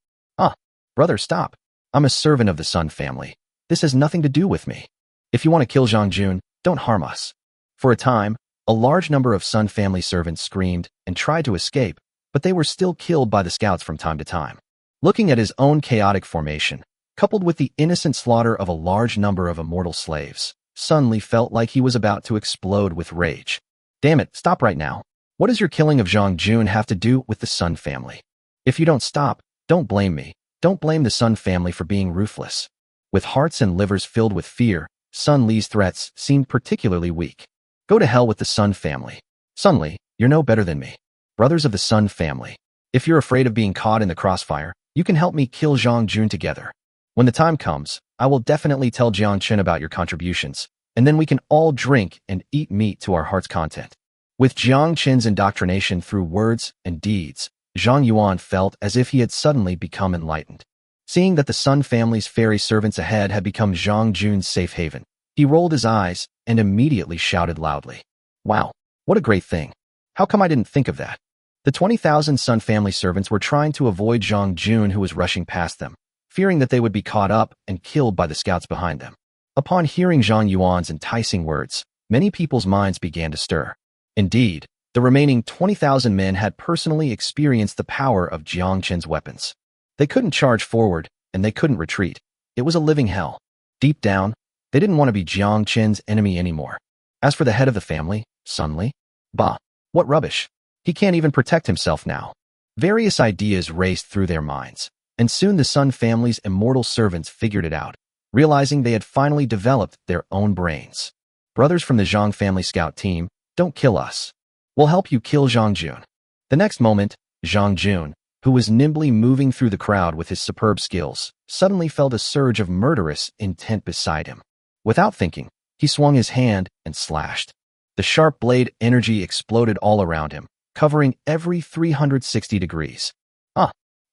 Brother, stop. I'm a servant of the Sun family. This has nothing to do with me. If you want to kill Zhang Jun, don't harm us. For a time, a large number of Sun family servants screamed and tried to escape, but they were still killed by the scouts from time to time. Looking at his own chaotic formation, coupled with the innocent slaughter of a large number of immortal slaves, Sun Li felt like he was about to explode with rage. Damn it, stop right now. What does your killing of Zhang Jun have to do with the Sun family? If you don't stop, don't blame me. Don't blame the Sun family for being ruthless. With hearts and livers filled with fear, Sun Li's threats seemed particularly weak. Go to hell with the Sun family. Sun Li, you're no better than me. Brothers of the Sun family. If you're afraid of being caught in the crossfire, you can help me kill Zhang Jun together. When the time comes, I will definitely tell Jiang Chen about your contributions, and then we can all drink and eat meat to our heart's content. With Jiang Chen's indoctrination through words and deeds, Zhang Yuan felt as if he had suddenly become enlightened. Seeing that the Sun family's fairy servants ahead had become Zhang Jun's safe haven, he rolled his eyes and immediately shouted loudly. Wow, what a great thing. How come I didn't think of that? The 20,000 Sun family servants were trying to avoid Zhang Jun, who was rushing past them, fearing that they would be caught up and killed by the scouts behind them. Upon hearing Zhang Yuan's enticing words, many people's minds began to stir. Indeed, the remaining 20,000 men had personally experienced the power of Jiang Chen's weapons. They couldn't charge forward, and they couldn't retreat. It was a living hell. Deep down, they didn't want to be Jiang Chen's enemy anymore. As for the head of the family, Sun Li, bah, what rubbish. He can't even protect himself now. Various ideas raced through their minds, and soon the Sun family's immortal servants figured it out, realizing they had finally developed their own brains. Brothers from the Zhang family scout team, don't kill us. We'll help you kill Zhang Jun. The next moment, Zhang Jun, who was nimbly moving through the crowd with his superb skills, suddenly felt a surge of murderous intent beside him. Without thinking, he swung his hand and slashed. The sharp blade energy exploded all around him, covering every 360 degrees.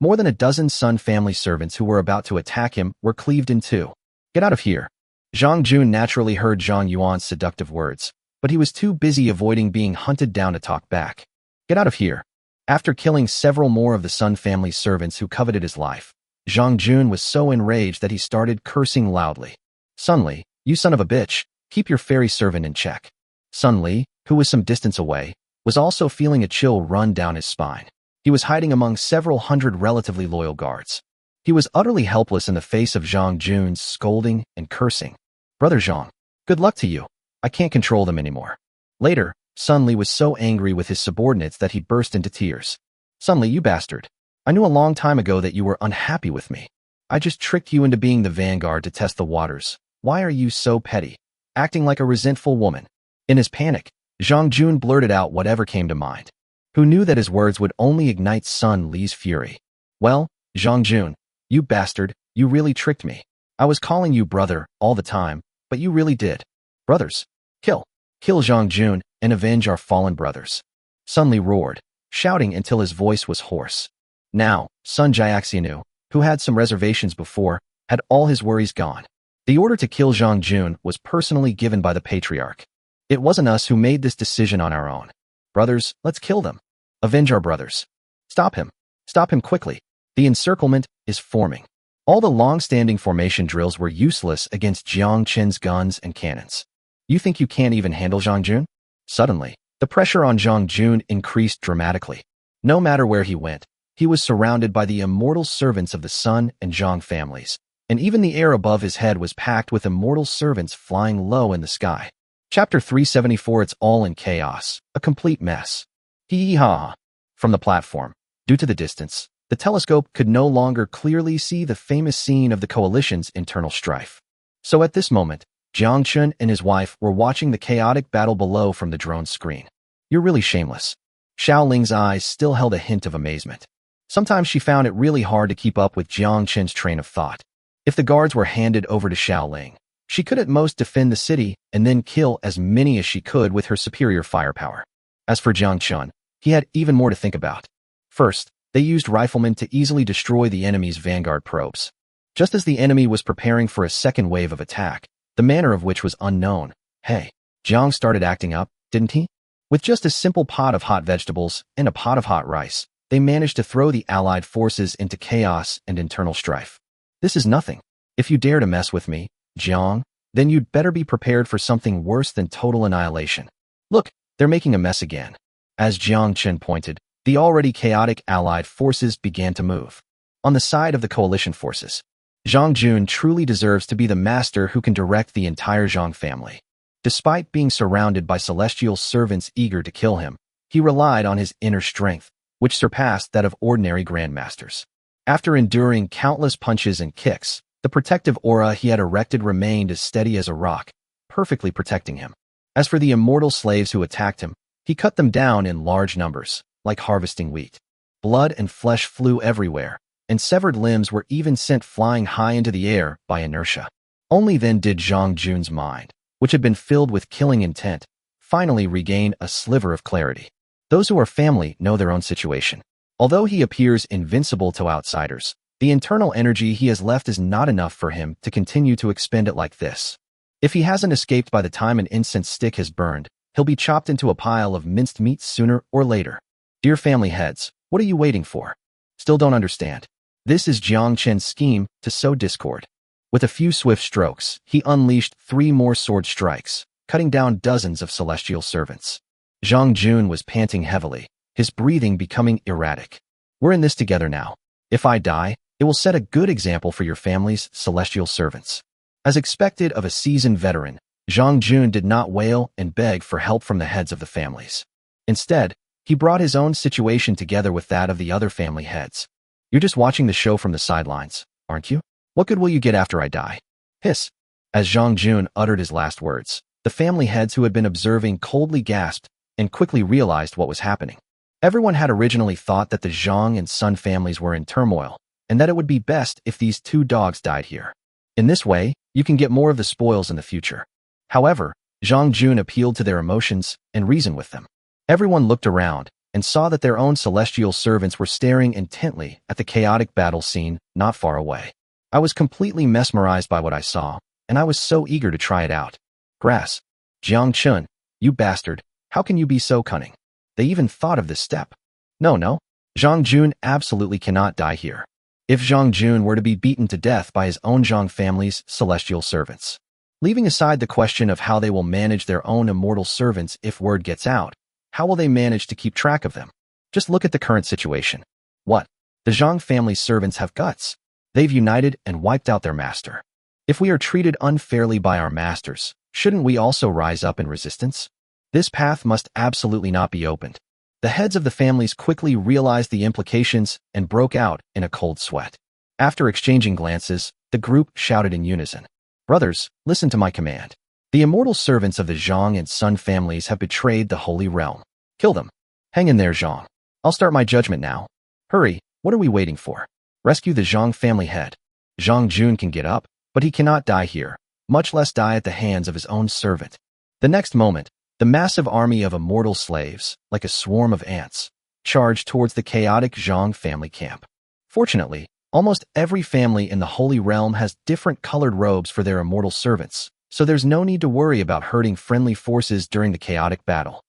More than a dozen Sun family servants who were about to attack him were cleaved in two. Get out of here. Zhang Jun naturally heard Zhang Yuan's seductive words, but he was too busy avoiding being hunted down to talk back. Get out of here. After killing several more of the Sun family's servants who coveted his life, Zhang Jun was so enraged that he started cursing loudly. Sun Li, you son of a bitch, keep your fairy servant in check. Sun Li, who was some distance away, was also feeling a chill run down his spine. He was hiding among several hundred relatively loyal guards. He was utterly helpless in the face of Zhang Jun's scolding and cursing. Brother Zhang, good luck to you. I can't control them anymore. Later, Sun Li was so angry with his subordinates that he burst into tears. Sun Li, you bastard. I knew a long time ago that you were unhappy with me. I just tricked you into being the vanguard to test the waters. Why are you so petty? Acting like a resentful woman. In his panic, Zhang Jun blurted out whatever came to mind. Who knew that his words would only ignite Sun Li's fury? Well, Zhang Jun, you bastard, you really tricked me. I was calling you brother all the time, but you really did. Brothers, kill Zhang Jun and avenge our fallen brothers. Sun Li roared, shouting until his voice was hoarse. Now, Sun Jiaxianu, who had some reservations before, had all his worries gone. The order to kill Zhang Jun was personally given by the patriarch. It wasn't us who made this decision on our own. Brothers, let's kill them. Avenge our brothers. Stop him. Stop him quickly. The encirclement is forming. All the long-standing formation drills were useless against Jiang Chen's guns and cannons. You think you can't even handle Zhang Jun? Suddenly, the pressure on Zhang Jun increased dramatically. No matter where he went, he was surrounded by the immortal servants of the Sun and Zhang families, and even the air above his head was packed with immortal servants flying low in the sky. Chapter 374. It's all in chaos, a complete mess. Hee-hee-ha. From the platform, due to the distance, the telescope could no longer clearly see the famous scene of the coalition's internal strife. So at this moment, Jiang Chen and his wife were watching the chaotic battle below from the drone's screen. You're really shameless. Xiao Ling's eyes still held a hint of amazement. Sometimes she found it really hard to keep up with Jiang Chen's train of thought. If the guards were handed over to Xiao Ling, she could at most defend the city and then kill as many as she could with her superior firepower. As for Jiang Chen, he had even more to think about. First, they used riflemen to easily destroy the enemy's vanguard probes. Just as the enemy was preparing for a second wave of attack, the manner of which was unknown. Hey, Jiang started acting up, didn't he? With just a simple pot of hot vegetables and a pot of hot rice, they managed to throw the allied forces into chaos and internal strife. This is nothing. If you dare to mess with me, Jiang, then you'd better be prepared for something worse than total annihilation. Look, they're making a mess again. As Jiang Chen pointed, the already chaotic allied forces began to move. On the side of the coalition forces, Zhang Jun truly deserves to be the master who can direct the entire Zhang family. Despite being surrounded by celestial servants eager to kill him, he relied on his inner strength, which surpassed that of ordinary grandmasters. After enduring countless punches and kicks, the protective aura he had erected remained as steady as a rock, perfectly protecting him. As for the immortal slaves who attacked him, he cut them down in large numbers, like harvesting wheat. Blood and flesh flew everywhere, and severed limbs were even sent flying high into the air by inertia. Only then did Zhang Jun's mind, which had been filled with killing intent, finally regain a sliver of clarity. Those who are family know their own situation. Although he appears invincible to outsiders, the internal energy he has left is not enough for him to continue to expend it like this. If he hasn't escaped by the time an incense stick has burned, he'll be chopped into a pile of minced meat sooner or later. Dear family heads, what are you waiting for? Still don't understand. This is Jiang Chen's scheme to sow discord. With a few swift strokes, he unleashed 3 more sword strikes, cutting down dozens of celestial servants. Zhang Jun was panting heavily, his breathing becoming erratic. We're in this together now. If I die, it will set a good example for your family's celestial servants. As expected of a seasoned veteran, Zhang Jun did not wail and beg for help from the heads of the families. Instead, he brought his own situation together with that of the other family heads. You're just watching the show from the sidelines, aren't you? What good will you get after I die? Hiss. As Zhang Jun uttered his last words, the family heads who had been observing coldly gasped and quickly realized what was happening. Everyone had originally thought that the Zhang and Sun families were in turmoil, and that it would be best if these 2 dogs died here. In this way, you can get more of the spoils in the future. However, Zhang Jun appealed to their emotions and reasoned with them. Everyone looked around and saw that their own celestial servants were staring intently at the chaotic battle scene not far away. I was completely mesmerized by what I saw, and I was so eager to try it out. Grass. Jiang Chen, you bastard, how can you be so cunning? They even thought of this step. No. Zhang Jun absolutely cannot die here. If Zhang Jun were to be beaten to death by his own Zhang family's celestial servants. Leaving aside the question of how they will manage their own immortal servants if word gets out, how will they manage to keep track of them? Just look at the current situation. What? The Zhang family's servants have guts. They've united and wiped out their master. If we are treated unfairly by our masters, shouldn't we also rise up in resistance? This path must absolutely not be opened. The heads of the families quickly realized the implications and broke out in a cold sweat. After exchanging glances, the group shouted in unison. Brothers, listen to my command. The immortal servants of the Zhang and Sun families have betrayed the Holy Realm. Kill them. Hang in there, Zhang. I'll start my judgment now. Hurry, what are we waiting for? Rescue the Zhang family head. Zhang Jun can get up, but he cannot die here, much less die at the hands of his own servant. The next moment, the massive army of immortal slaves, like a swarm of ants, charged towards the chaotic Zhang family camp. Fortunately, almost every family in the Holy Realm has different colored robes for their immortal servants, so there's no need to worry about hurting friendly forces during the chaotic battle.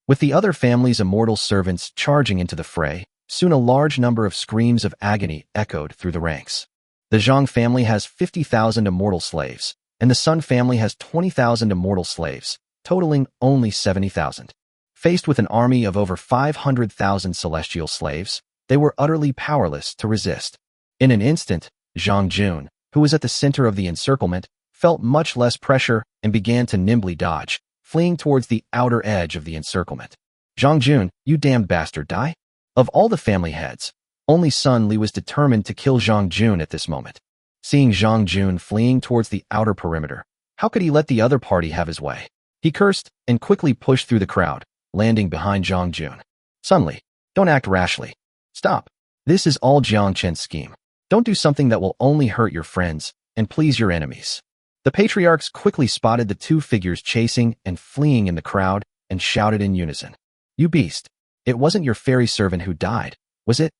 With the other family's immortal servants charging into the fray, soon a large number of screams of agony echoed through the ranks. The Zhang family has 50,000 immortal slaves, and the Sun family has 20,000 immortal slaves, totaling only 70,000. Faced with an army of over 500,000 celestial slaves, they were utterly powerless to resist. In an instant, Zhang Jun, who was at the center of the encirclement, felt much less pressure and began to nimbly dodge, fleeing towards the outer edge of the encirclement. Zhang Jun, you damned bastard, die? Of all the family heads, only Sun Li was determined to kill Zhang Jun at this moment. seeing Jiang Jun fleeing towards the outer perimeter. How could he let the other party have his way? He cursed and quickly pushed through the crowd, landing behind Jiang Jun. Suddenly, don't act rashly. Stop. This is all Jiang Chen's scheme. Don't do something that will only hurt your friends and please your enemies. The patriarchs quickly spotted the two figures chasing and fleeing in the crowd and shouted in unison. You beast! It wasn't your fairy servant who died, was it?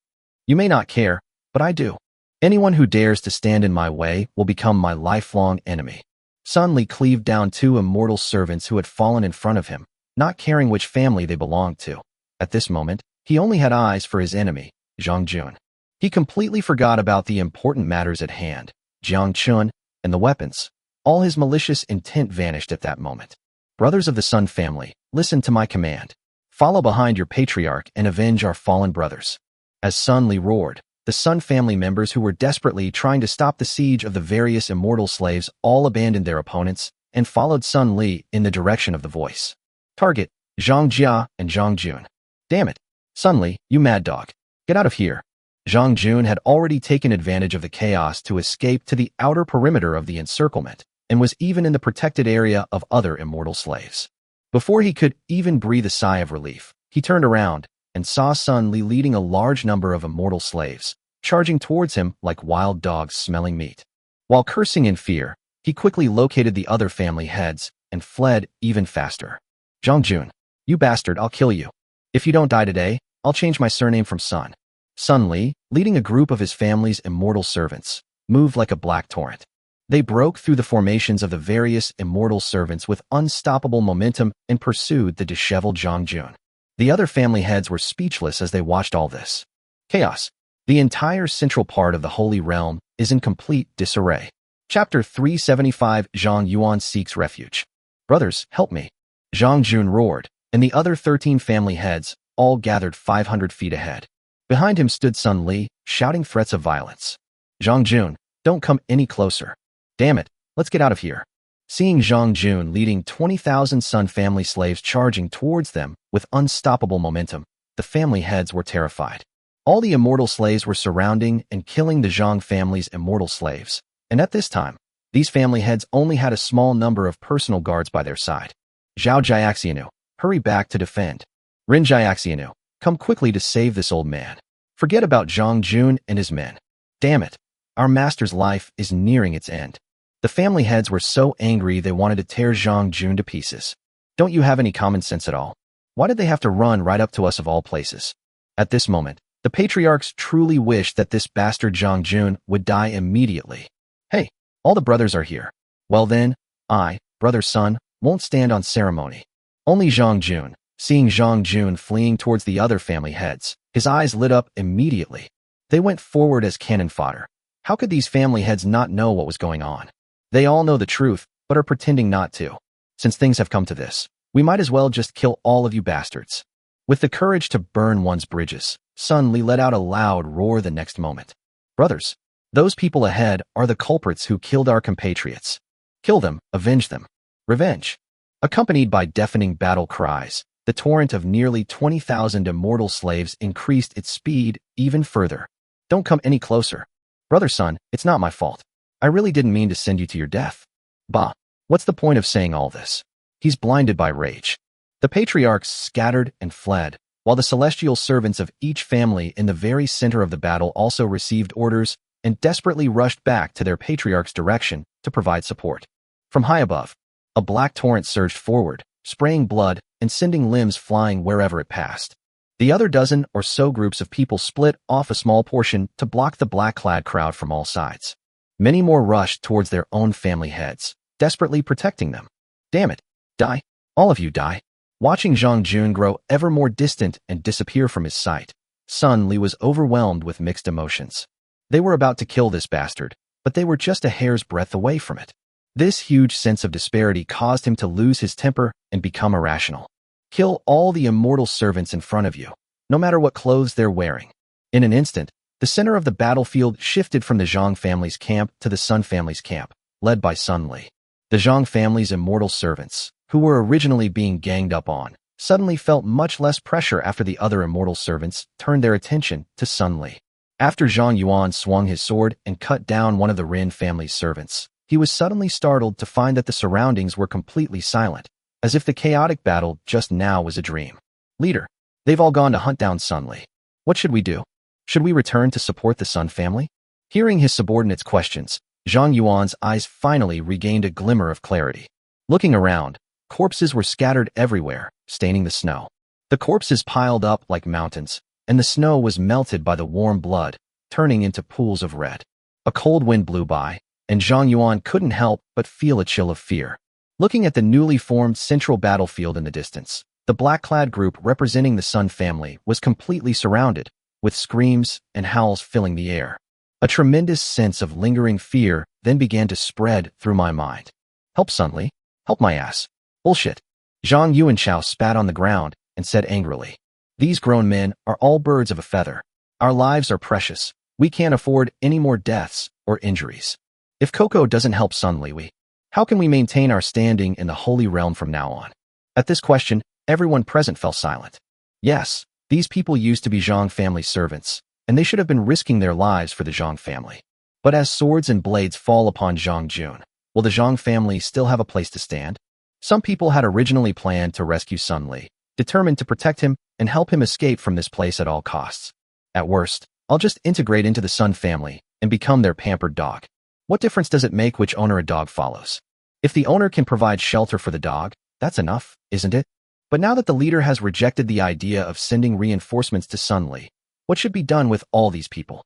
You may not care, but I do. Anyone who dares to stand in my way will become my lifelong enemy. Sun Li cleaved down two immortal servants who had fallen in front of him, not caring which family they belonged to. At this moment, he only had eyes for his enemy, Jiang Jun. He completely forgot about the important matters at hand, Jiang Chen, and the weapons. All his malicious intent vanished at that moment. Brothers of the Sun family, listen to my command. Follow behind your patriarch and avenge our fallen brothers. As Sun Li roared, the Sun family members who were desperately trying to stop the siege of the various immortal slaves all abandoned their opponents and followed Sun Li in the direction of the voice. Target, Zhang Jia and Zhang Jun. Damn it. Sun Li, you mad dog. Get out of here. Zhang Jun had already taken advantage of the chaos to escape to the outer perimeter of the encirclement and was even in the protected area of other immortal slaves. Before he could even breathe a sigh of relief, he turned around and saw Sun Li leading a large number of immortal slaves, charging towards him like wild dogs smelling meat. While cursing in fear, he quickly located the other family heads and fled even faster. Zhang Jun, you bastard, I'll kill you. If you don't die today, I'll change my surname from Sun. Sun Li, leading a group of his family's immortal servants, moved like a black torrent. They broke through the formations of the various immortal servants with unstoppable momentum and pursued the disheveled Zhang Jun. The other family heads were speechless as they watched all this. Chaos. The entire central part of the Holy Realm is in complete disarray. Chapter 375 Zhang Yuan seeks refuge. Brothers, help me. Zhang Jun roared, and the other 13 family heads all gathered 500 feet ahead. Behind him stood Sun Li, shouting threats of violence. Zhang Jun, don't come any closer. Damn it, let's get out of here. Seeing Zhang Jun leading 20,000 Sun family slaves charging towards them with unstoppable momentum, the family heads were terrified. All the immortal slaves were surrounding and killing the Zhang family's immortal slaves, and at this time, these family heads only had a small number of personal guards by their side. Zhao Jiaxianu, hurry back to defend. Rin Jiaxianu, come quickly to save this old man. Forget about Zhang Jun and his men. Damn it, our master's life is nearing its end. The family heads were so angry they wanted to tear Zhang Jun to pieces. Don't you have any common sense at all? Why did they have to run right up to us of all places? At this moment, the patriarchs truly wished that this bastard Zhang Jun would die immediately. Hey, all the brothers are here. Well then, I, brother Sun, won't stand on ceremony. Only Zhang Jun, seeing Zhang Jun fleeing towards the other family heads, his eyes lit up immediately. They went forward as cannon fodder. How could these family heads not know what was going on? They all know the truth, but are pretending not to. Since things have come to this, we might as well just kill all of you bastards. With the courage to burn one's bridges, Sun Li let out a loud roar the next moment. Brothers, those people ahead are the culprits who killed our compatriots. Kill them, avenge them. Revenge. Accompanied by deafening battle cries, the torrent of nearly 20,000 immortal slaves increased its speed even further. Don't come any closer. Brother Sun, it's not my fault. I really didn't mean to send you to your death. Bah, what's the point of saying all this? He's blinded by rage. The patriarchs scattered and fled, while the celestial servants of each family in the very center of the battle also received orders and desperately rushed back to their patriarch's direction to provide support. From high above, a black torrent surged forward, spraying blood and sending limbs flying wherever it passed. The other dozen or so groups of people split off a small portion to block the black-clad crowd from all sides. Many more rushed towards their own family heads, desperately protecting them. Damn it, die. All of you die. Watching Zhang Jun grow ever more distant and disappear from his sight, Sun Li was overwhelmed with mixed emotions. They were about to kill this bastard, but they were just a hair's breadth away from it. This huge sense of disparity caused him to lose his temper and become irrational. Kill all the immortal servants in front of you, no matter what clothes they're wearing. In an instant, the center of the battlefield shifted from the Zhang family's camp to the Sun family's camp, led by Sun Li. The Zhang family's immortal servants, who were originally being ganged up on, suddenly felt much less pressure after the other immortal servants turned their attention to Sun Li. After Zhang Yuan swung his sword and cut down one of the Rin family's servants, he was suddenly startled to find that the surroundings were completely silent, as if the chaotic battle just now was a dream. Leader, they've all gone to hunt down Sun Li. What should we do? Should we return to support the Sun family? Hearing his subordinates' questions, Zhang Yuan's eyes finally regained a glimmer of clarity. Looking around, corpses were scattered everywhere, staining the snow. The corpses piled up like mountains, and the snow was melted by the warm blood, turning into pools of red. A cold wind blew by, and Zhang Yuan couldn't help but feel a chill of fear. Looking at the newly formed central battlefield in the distance, the black-clad group representing the Sun family was completely surrounded, with screams and howls filling the air. A tremendous sense of lingering fear then began to spread through my mind. Help Sun Li? Help my ass. Bullshit. Zhang Yuanshao spat on the ground and said angrily. These grown men are all birds of a feather. Our lives are precious. We can't afford any more deaths or injuries. If Coco doesn't help Sun Li, how can we maintain our standing in the Holy Realm from now on? At this question, everyone present fell silent. Yes, these people used to be Zhang family servants, and they should have been risking their lives for the Zhang family. But as swords and blades fall upon Zhang Jun, will the Zhang family still have a place to stand? Some people had originally planned to rescue Sun Li, determined to protect him and help him escape from this place at all costs. At worst, I'll just integrate into the Sun family and become their pampered dog. What difference does it make which owner a dog follows? If the owner can provide shelter for the dog, that's enough, isn't it? But now that the leader has rejected the idea of sending reinforcements to Sun Li, what should be done with all these people?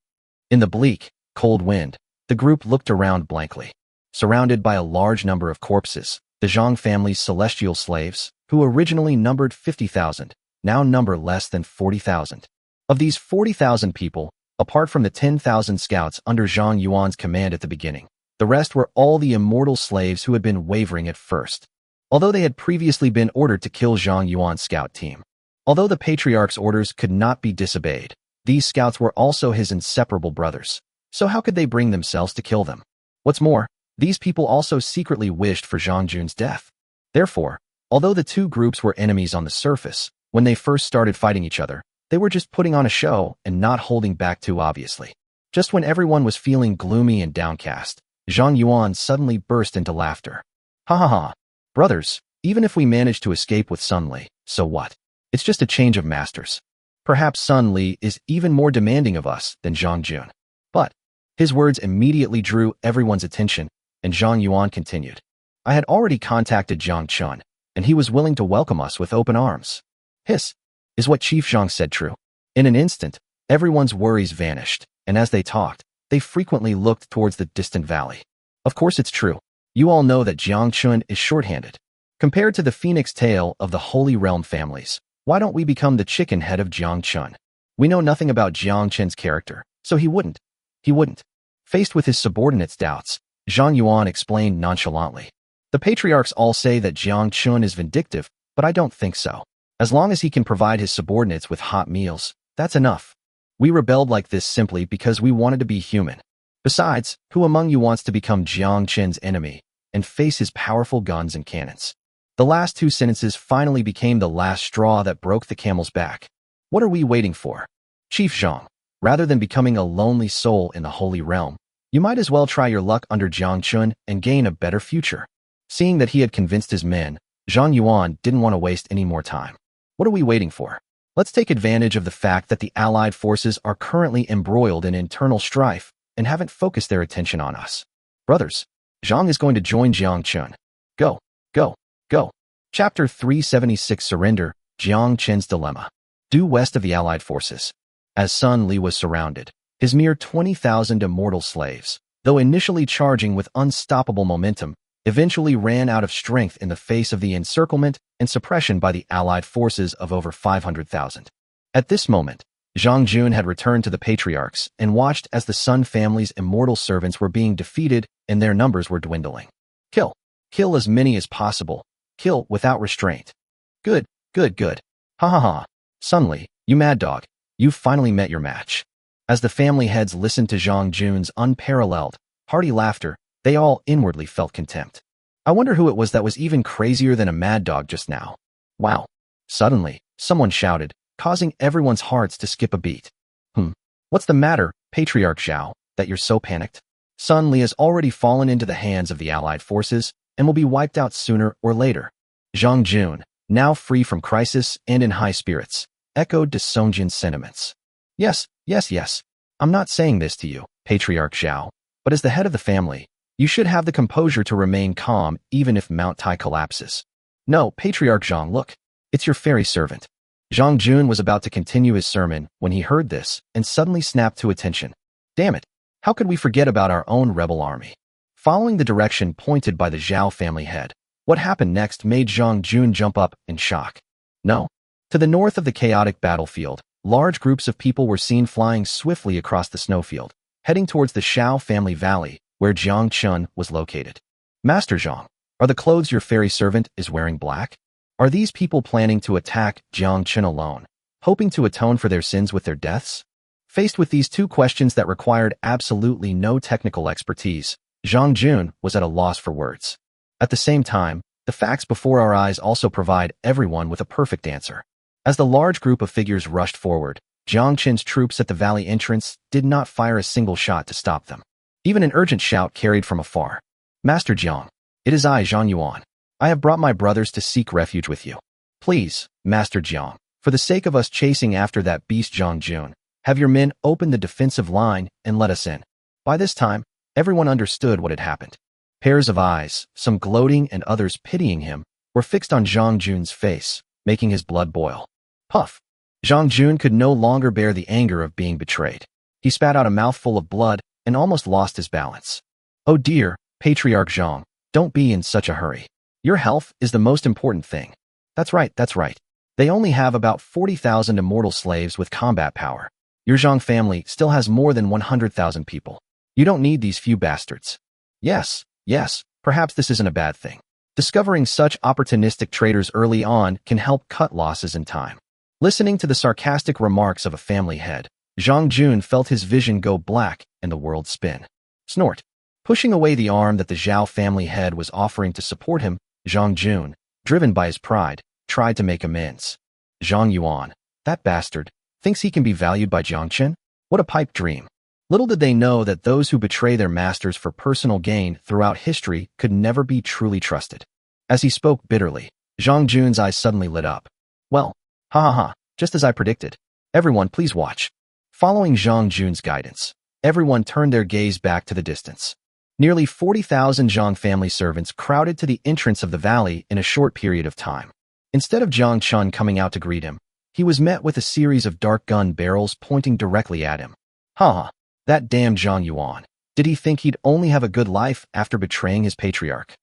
In the bleak, cold wind, the group looked around blankly. Surrounded by a large number of corpses, the Zhang family's celestial slaves, who originally numbered 50,000, now number less than 40,000. Of these 40,000 people, apart from the 10,000 scouts under Zhang Yuan's command at the beginning, the rest were all the immortal slaves who had been wavering at first. Although they had previously been ordered to kill Zhang Yuan's scout team. Although the patriarch's orders could not be disobeyed, these scouts were also his inseparable brothers. So how could they bring themselves to kill them? What's more, these people also secretly wished for Zhang Jun's death. Therefore, although the two groups were enemies on the surface, when they first started fighting each other, they were just putting on a show and not holding back too obviously. Just when everyone was feeling gloomy and downcast, Zhang Yuan suddenly burst into laughter. Ha ha ha. Brothers, even if we manage to escape with Sun Li, so what? It's just a change of masters. Perhaps Sun Li is even more demanding of us than Zhang Jun. But his words immediately drew everyone's attention, and Zhang Yuan continued. I had already contacted Jiang Chen, and he was willing to welcome us with open arms. Hiss. Is what Chief Zhang said true? In an instant, everyone's worries vanished, and as they talked, they frequently looked towards the distant valley. Of course it's true. You all know that Jiang Chen is short-handed. Compared to the phoenix tail of the Holy Realm families, why don't we become the chicken head of Jiang Chen? We know nothing about Jiang Chen's character, so he wouldn't. Faced with his subordinates' doubts, Zhang Yuan explained nonchalantly. The patriarchs all say that Jiang Chen is vindictive, but I don't think so. As long as he can provide his subordinates with hot meals, that's enough. We rebelled like this simply because we wanted to be human. Besides, who among you wants to become Jiang Chen's enemy and face his powerful guns and cannons? The last two sentences finally became the last straw that broke the camel's back. What are we waiting for? Chief Zhang, rather than becoming a lonely soul in the Holy Realm, you might as well try your luck under Jiang Chen and gain a better future. Seeing that he had convinced his men, Zhang Yuan didn't want to waste any more time. What are we waiting for? Let's take advantage of the fact that the Allied forces are currently embroiled in internal strife and haven't focused their attention on us. Brothers, Zhang is going to join Jiang Chen. Go, go, go. Chapter 376 Surrender, Jiang Chen's Dilemma. Due west of the Allied forces. As Sun Li was surrounded, his mere 20,000 immortal slaves, though initially charging with unstoppable momentum, eventually ran out of strength in the face of the encirclement and suppression by the Allied forces of over 500,000. At this moment, Zhang Jun had returned to the patriarchs and watched as the Sun family's immortal servants were being defeated and their numbers were dwindling. Kill. Kill as many as possible. Kill without restraint. Good, good, good. Ha ha ha. Sun Li, you mad dog. You've finally met your match. As the family heads listened to Zhang Jun's unparalleled, hearty laughter, they all inwardly felt contempt. I wonder who it was that was even crazier than a mad dog just now. Wow. Suddenly, someone shouted, causing everyone's hearts to skip a beat. What's the matter? Patriarch Xiao, that you're so panicked? Sun Li has already fallen into the hands of the allied forces and will be wiped out sooner or later. Zhang Jun, now free from crisis and in high spirits, echoed de Songjin's sentiments. Yes, yes, yes. I'm not saying this to you, Patriarch Xiao, but as the head of the family, you should have the composure to remain calm even if Mount Tai collapses. No, Patriarch Zhang, look. It's your fairy servant. Zhang Jun was about to continue his sermon when he heard this and suddenly snapped to attention. Damn it. How could we forget about our own rebel army? Following the direction pointed by the Xiao family head, what happened next made Zhang Jun jump up in shock. No. To the north of the chaotic battlefield, large groups of people were seen flying swiftly across the snowfield, heading towards the Xiao family valley, where Jiang Chen was located. Master Zhang, are the clothes your fairy servant is wearing black? Are these people planning to attack Jiang Chen alone, hoping to atone for their sins with their deaths? Faced with these two questions that required absolutely no technical expertise, Zhang Jun was at a loss for words. At the same time, the facts before our eyes also provide everyone with a perfect answer. As the large group of figures rushed forward, Jiang Chen's troops at the valley entrance did not fire a single shot to stop them. Even an urgent shout carried from afar. Master Jiang, it is I, Zhang Yuan. I have brought my brothers to seek refuge with you. Please, Master Jiang, for the sake of us chasing after that beast Zhang Jun, have your men open the defensive line and let us in. By this time, everyone understood what had happened. Pairs of eyes, some gloating and others pitying him, were fixed on Zhang Jun's face, making his blood boil. Puff! Zhang Jun could no longer bear the anger of being betrayed. He spat out a mouthful of blood and almost lost his balance. Oh dear, Patriarch Zhang, don't be in such a hurry. Your health is the most important thing. That's right, that's right. They only have about 40,000 immortal slaves with combat power. Your Zhang family still has more than 100,000 people. You don't need these few bastards. Yes, yes, perhaps this isn't a bad thing. Discovering such opportunistic traitors early on can help cut losses in time. Listening to the sarcastic remarks of a family head, Zhang Jun felt his vision go black and the world spin. Snort. Pushing away the arm that the Xiao family head was offering to support him, Zhang Jun, driven by his pride, tried to make amends. Zhang Yuan, that bastard, thinks he can be valued by Jiang Chen? What a pipe dream. Little did they know that those who betray their masters for personal gain throughout history could never be truly trusted. As he spoke bitterly, Zhang Jun's eyes suddenly lit up. Well, ha ha ha, just as I predicted. Everyone, please watch. Following Zhang Jun's guidance, everyone turned their gaze back to the distance. Nearly 40,000 Zhang family servants crowded to the entrance of the valley in a short period of time. Instead of Jiang Chen coming out to greet him, he was met with a series of dark gun barrels pointing directly at him. Ha! That damn Zhang Yuan. Did he think he'd only have a good life after betraying his patriarch?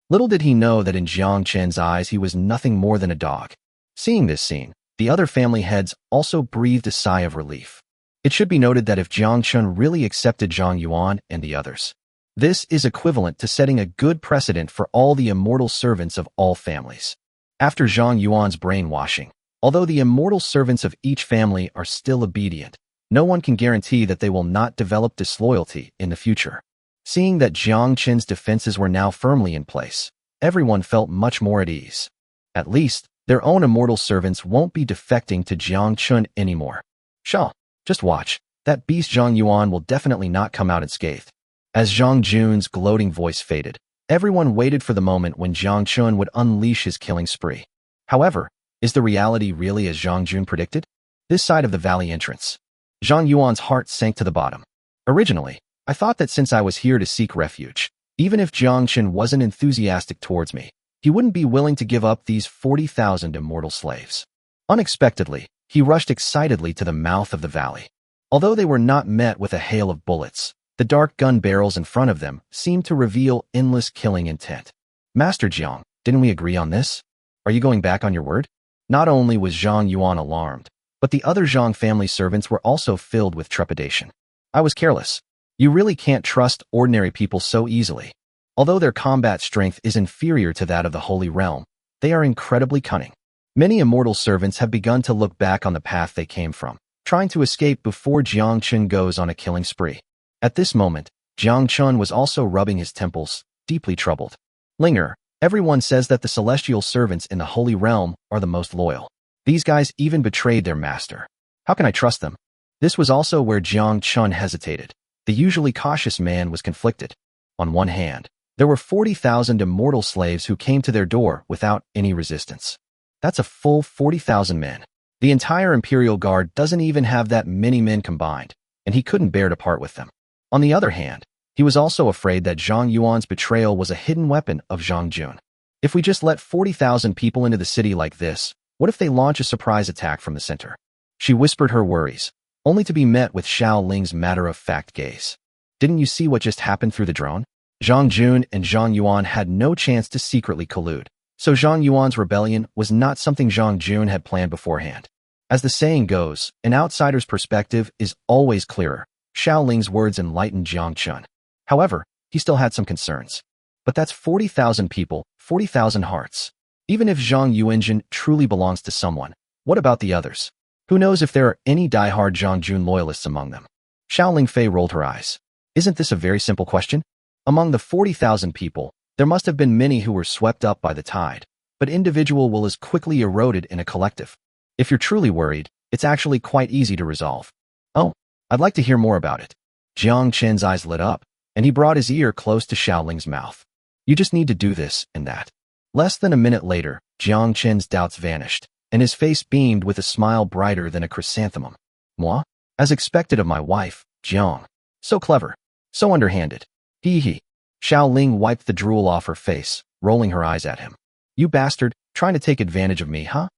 Little did he know that in Jiang Chen's eyes he was nothing more than a dog. Seeing this scene, the other family heads also breathed a sigh of relief. It should be noted that if Jiang Chen really accepted Zhang Yuan and the others, this is equivalent to setting a good precedent for all the immortal servants of all families. After Zhang Yuan's brainwashing, although the immortal servants of each family are still obedient, no one can guarantee that they will not develop disloyalty in the future. Seeing that Jiang Chen's defenses were now firmly in place, everyone felt much more at ease. At least, their own immortal servants won't be defecting to Jiang Chen anymore. Xiao, just watch. That beast Zhang Yuan will definitely not come out unscathed. As Zhang Jun's gloating voice faded, everyone waited for the moment when Jiang Chen would unleash his killing spree. However, is the reality really as Zhang Jun predicted? This side of the valley entrance. Zhang Yuan's heart sank to the bottom. Originally, I thought that since I was here to seek refuge, even if Jiang Chen wasn't enthusiastic towards me, he wouldn't be willing to give up these 40,000 immortal slaves. Unexpectedly, he rushed excitedly to the mouth of the valley. Although they were not met with a hail of bullets, the dark gun barrels in front of them seemed to reveal endless killing intent. Master Jiang, didn't we agree on this? Are you going back on your word? Not only was Zhang Yuan alarmed, but the other Zhang family servants were also filled with trepidation. I was careless. You really can't trust ordinary people so easily. Although their combat strength is inferior to that of the Holy Realm, they are incredibly cunning. Many immortal servants have begun to look back on the path they came from, trying to escape before Jiang Chen goes on a killing spree. At this moment, Jiang Chen was also rubbing his temples, deeply troubled. Linger, everyone says that the celestial servants in the Holy Realm are the most loyal. These guys even betrayed their master. How can I trust them? This was also where Jiang Chen hesitated. The usually cautious man was conflicted. On one hand, there were 40,000 immortal slaves who came to their door without any resistance. That's a full 40,000 men. The entire Imperial Guard doesn't even have that many men combined, and he couldn't bear to part with them. On the other hand, he was also afraid that Zhang Yuan's betrayal was a hidden weapon of Zhang Jun. If we just let 40,000 people into the city like this, what if they launch a surprise attack from the center? She whispered her worries, only to be met with Xiao Ling's matter-of-fact gaze. Didn't you see what just happened through the drone? Zhang Jun and Zhang Yuan had no chance to secretly collude, so Zhang Yuan's rebellion was not something Zhang Jun had planned beforehand. As the saying goes, an outsider's perspective is always clearer. Xiao Ling's words enlightened Jiang Chen. However, he still had some concerns. But that's 40,000 people, 40,000 hearts. Even if Zhang Yuanjin truly belongs to someone, what about the others? Who knows if there are any die-hard Zhang Jun loyalists among them? Xiao Lingfei rolled her eyes. Isn't this a very simple question? Among the 40,000 people, there must have been many who were swept up by the tide, but individual will is quickly eroded in a collective. If you're truly worried, it's actually quite easy to resolve. Oh, I'd like to hear more about it. Jiang Chen's eyes lit up, and he brought his ear close to Xiao Ling's mouth. You just need to do this and that. Less than a minute later, Jiang Chen's doubts vanished, and his face beamed with a smile brighter than a chrysanthemum. Moi? As expected of my wife, Jiang. So clever. So underhanded. Hee hee. Xiao Ling wiped the drool off her face, rolling her eyes at him. You bastard, trying to take advantage of me, huh?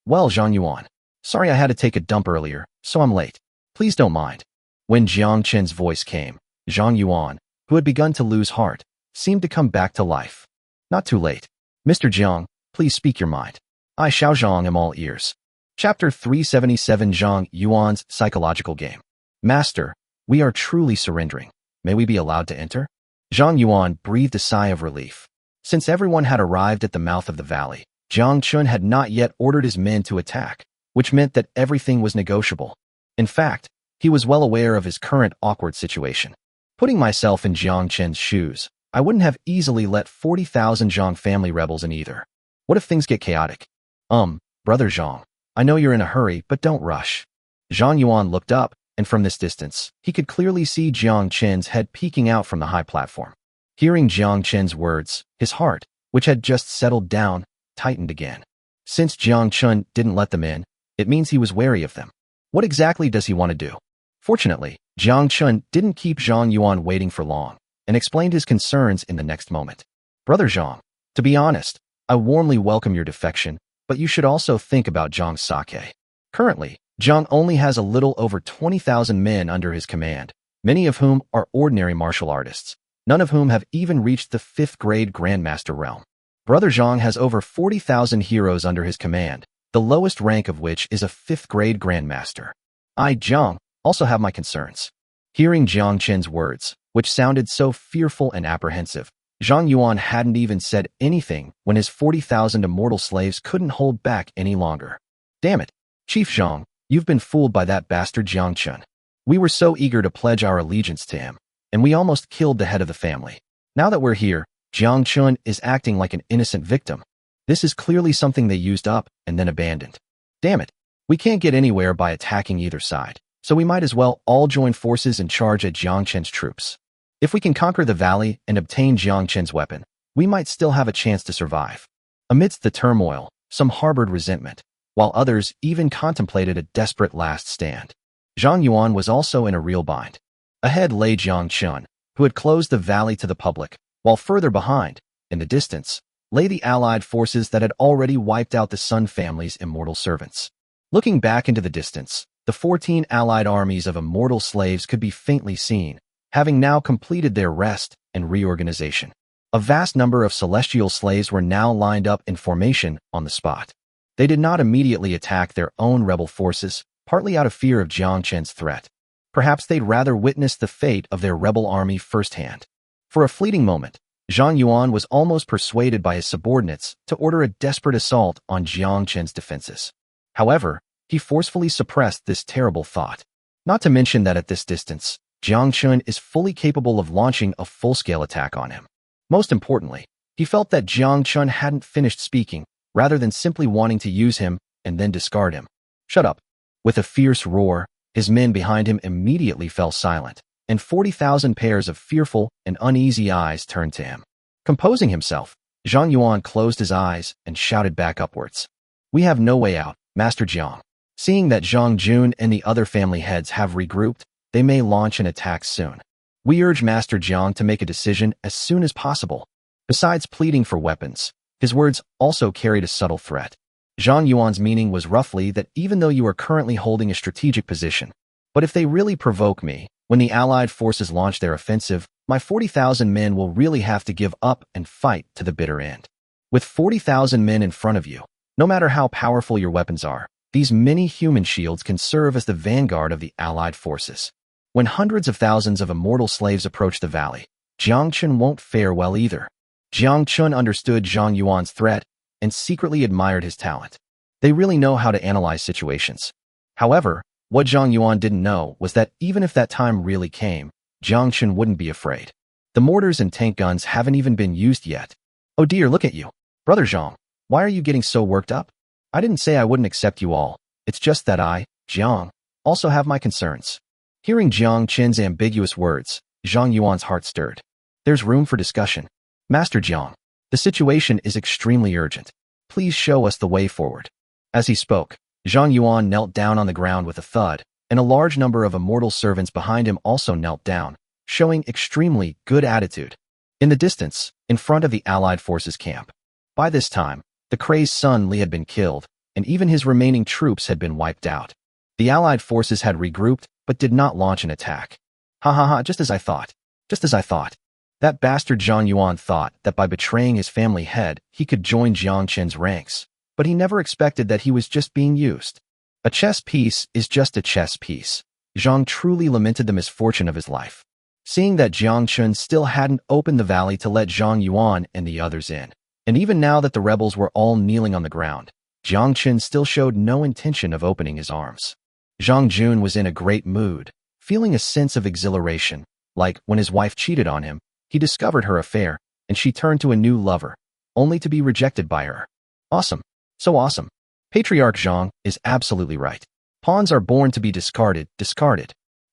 Well, Zhang Yuan. Sorry I had to take a dump earlier, so I'm late. Please don't mind. When Jiang Chen's voice came, Zhang Yuan, who had begun to lose heart, seemed to come back to life. Not too late. Mr. Jiang, please speak your mind. I, Xiao Zhang, am all ears. Chapter 377 Zhang Yuan's Psychological Game. Master, we are truly surrendering. May we be allowed to enter? Zhang Yuan breathed a sigh of relief. Since everyone had arrived at the mouth of the valley, Jiang Chen had not yet ordered his men to attack, which meant that everything was negotiable. In fact, he was well aware of his current awkward situation. Putting myself in Jiang Chen's shoes, I wouldn't have easily let 40,000 Zhang family rebels in either. What if things get chaotic? Brother Zhang, I know you're in a hurry, but don't rush. Zhang Yuan looked up, and from this distance, he could clearly see Jiang Chen's head peeking out from the high platform. Hearing Jiang Chen's words, his heart, which had just settled down, tightened again. Since Jiang Chen didn't let them in, it means he was wary of them. What exactly does he want to do? Fortunately, Jiang Chen didn't keep Zhang Yuan waiting for long, and explained his concerns in the next moment. Brother Zhang, to be honest, I warmly welcome your defection, but you should also think about Zhang's sake. Currently, Jiang only has a little over 20,000 men under his command, many of whom are ordinary martial artists, none of whom have even reached the 5th grade Grandmaster realm. Brother Zhang has over 40,000 heroes under his command, the lowest rank of which is a 5th grade Grandmaster. I, Jiang, also have my concerns. Hearing Jiang Chen's words, which sounded so fearful and apprehensive, Zhang Yuan hadn't even said anything when his 40,000 immortal slaves couldn't hold back any longer. Damn it, Chief Zhang, you've been fooled by that bastard Jiang Chen. We were so eager to pledge our allegiance to him, and we almost killed the head of the family. Now that we're here, Jiang Chen is acting like an innocent victim. This is clearly something they used up and then abandoned. Damn it, we can't get anywhere by attacking either side, so we might as well all join forces and charge at Jiang Chen's troops. If we can conquer the valley and obtain Jiang Chen's weapon, we might still have a chance to survive. Amidst the turmoil, some harbored resentment, while others even contemplated a desperate last stand. Zhang Yuan was also in a real bind. Ahead lay Jiang Chen, who had closed the valley to the public, while further behind, in the distance, lay the allied forces that had already wiped out the Sun family's immortal servants. Looking back into the distance, the 14 allied armies of immortal slaves could be faintly seen, having now completed their rest and reorganization. A vast number of celestial slaves were now lined up in formation on the spot. They did not immediately attack their own rebel forces, partly out of fear of Jiang Chen's threat. Perhaps they'd rather witness the fate of their rebel army firsthand. For a fleeting moment, Zhang Yuan was almost persuaded by his subordinates to order a desperate assault on Jiang Chen's defenses. However, he forcefully suppressed this terrible thought. Not to mention that at this distance, Jiang Chen is fully capable of launching a full-scale attack on him. Most importantly, he felt that Jiang Chen hadn't finished speaking, rather than simply wanting to use him and then discard him. Shut up. With a fierce roar, His men behind him immediately fell silent, and 40,000 pairs of fearful and uneasy eyes turned to him. Composing himself, Zhang Yuan closed his eyes and shouted back upwards. "We have no way out, Master Jiang." Seeing that Zhang Jun and the other family heads have regrouped, they may launch an attack soon. We urge Master Jiang to make a decision as soon as possible. Besides pleading for weapons, his words also carried a subtle threat. Zhang Yuan's meaning was roughly that even though you are currently holding a strategic position, but if they really provoke me, when the Allied forces launch their offensive, my 40,000 men will really have to give up and fight to the bitter end. With 40,000 men in front of you, no matter how powerful your weapons are, these many human shields can serve as the vanguard of the Allied forces. When hundreds of thousands of immortal slaves approach the valley, Jiang Chen won't fare well either. Jiang Chen understood Zhang Yuan's threat and secretly admired his talent. They really know how to analyze situations. However, what Zhang Yuan didn't know was that even if that time really came, Jiang Chen wouldn't be afraid. The mortars and tank guns haven't even been used yet. Oh dear, look at you. Brother Zhang, why are you getting so worked up? I didn't say I wouldn't accept you all. It's just that I, Jiang, also have my concerns. Hearing Jiang Chen's ambiguous words, Zhang Yuan's heart stirred. There's room for discussion. Master Jiang, the situation is extremely urgent. Please show us the way forward. As he spoke, Zhang Yuan knelt down on the ground with a thud, and a large number of immortal servants behind him also knelt down, showing extremely good attitude. In the distance, in front of the Allied forces camp. By this time, the crazed son Li had been killed, and even his remaining troops had been wiped out. The Allied forces had regrouped, but did not launch an attack. Ha ha ha, just as I thought. Just as I thought. That bastard Zhang Yuan thought that by betraying his family head, he could join Jiang Chen's ranks, but he never expected that he was just being used. A chess piece is just a chess piece. Zhang truly lamented the misfortune of his life. Seeing that Jiang Chen still hadn't opened the valley to let Zhang Yuan and the others in, and even now that the rebels were all kneeling on the ground, Jiang Chen still showed no intention of opening his arms. Zhang Jun was in a great mood, feeling a sense of exhilaration, like when his wife cheated on him, he discovered her affair, and she turned to a new lover, only to be rejected by her. Awesome. So awesome. Patriarch Zhang is absolutely right. Pawns are born to be discarded.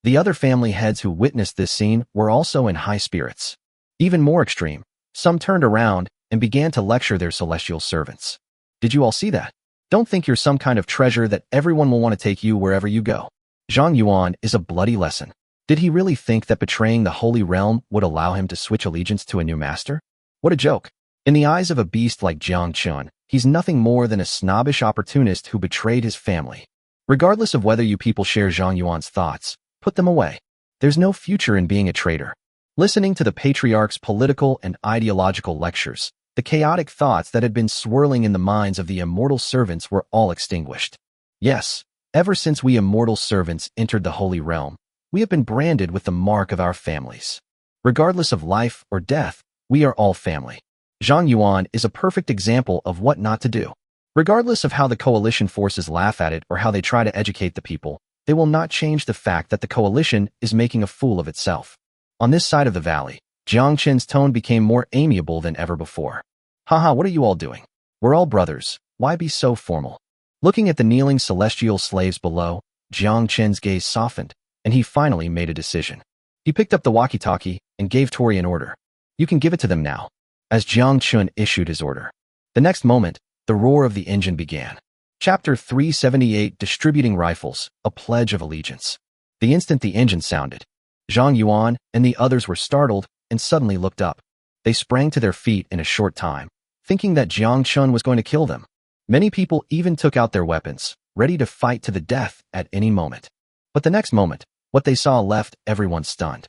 The other family heads who witnessed this scene were also in high spirits. Even more extreme, some turned around and began to lecture their celestial servants. Did you all see that? Don't think you're some kind of treasure that everyone will want to take you wherever you go. Zhang Yuan is a bloody lesson. Did he really think that betraying the Holy Realm would allow him to switch allegiance to a new master? What a joke. In the eyes of a beast like Jiang Chen, he's nothing more than a snobbish opportunist who betrayed his family. Regardless of whether you people share Zhang Yuan's thoughts, put them away. There's no future in being a traitor. Listening to the patriarch's political and ideological lectures, the chaotic thoughts that had been swirling in the minds of the immortal servants were all extinguished. Yes, ever since we immortal servants entered the Holy Realm, we have been branded with the mark of our families. Regardless of life or death, we are all family. Zhang Yuan is a perfect example of what not to do. Regardless of how the coalition forces laugh at it or how they try to educate the people, they will not change the fact that the coalition is making a fool of itself. On this side of the valley, Jiang Chen's tone became more amiable than ever before. Haha, what are you all doing? We're all brothers. Why be so formal? Looking at the kneeling celestial slaves below, Jiang Chen's gaze softened, and he finally made a decision. He picked up the walkie-talkie and gave Tori an order. You can give it to them now. As Jiang Chen issued his order. The next moment, the roar of the engine began. Chapter 378, Distributing Rifles, A Pledge of Allegiance. The instant the engine sounded, Zhang Yuan and the others were startled and suddenly looked up. They sprang to their feet in a short time, thinking that Jiang Chen was going to kill them. Many people even took out their weapons, ready to fight to the death at any moment. But the next moment, what they saw left everyone stunned.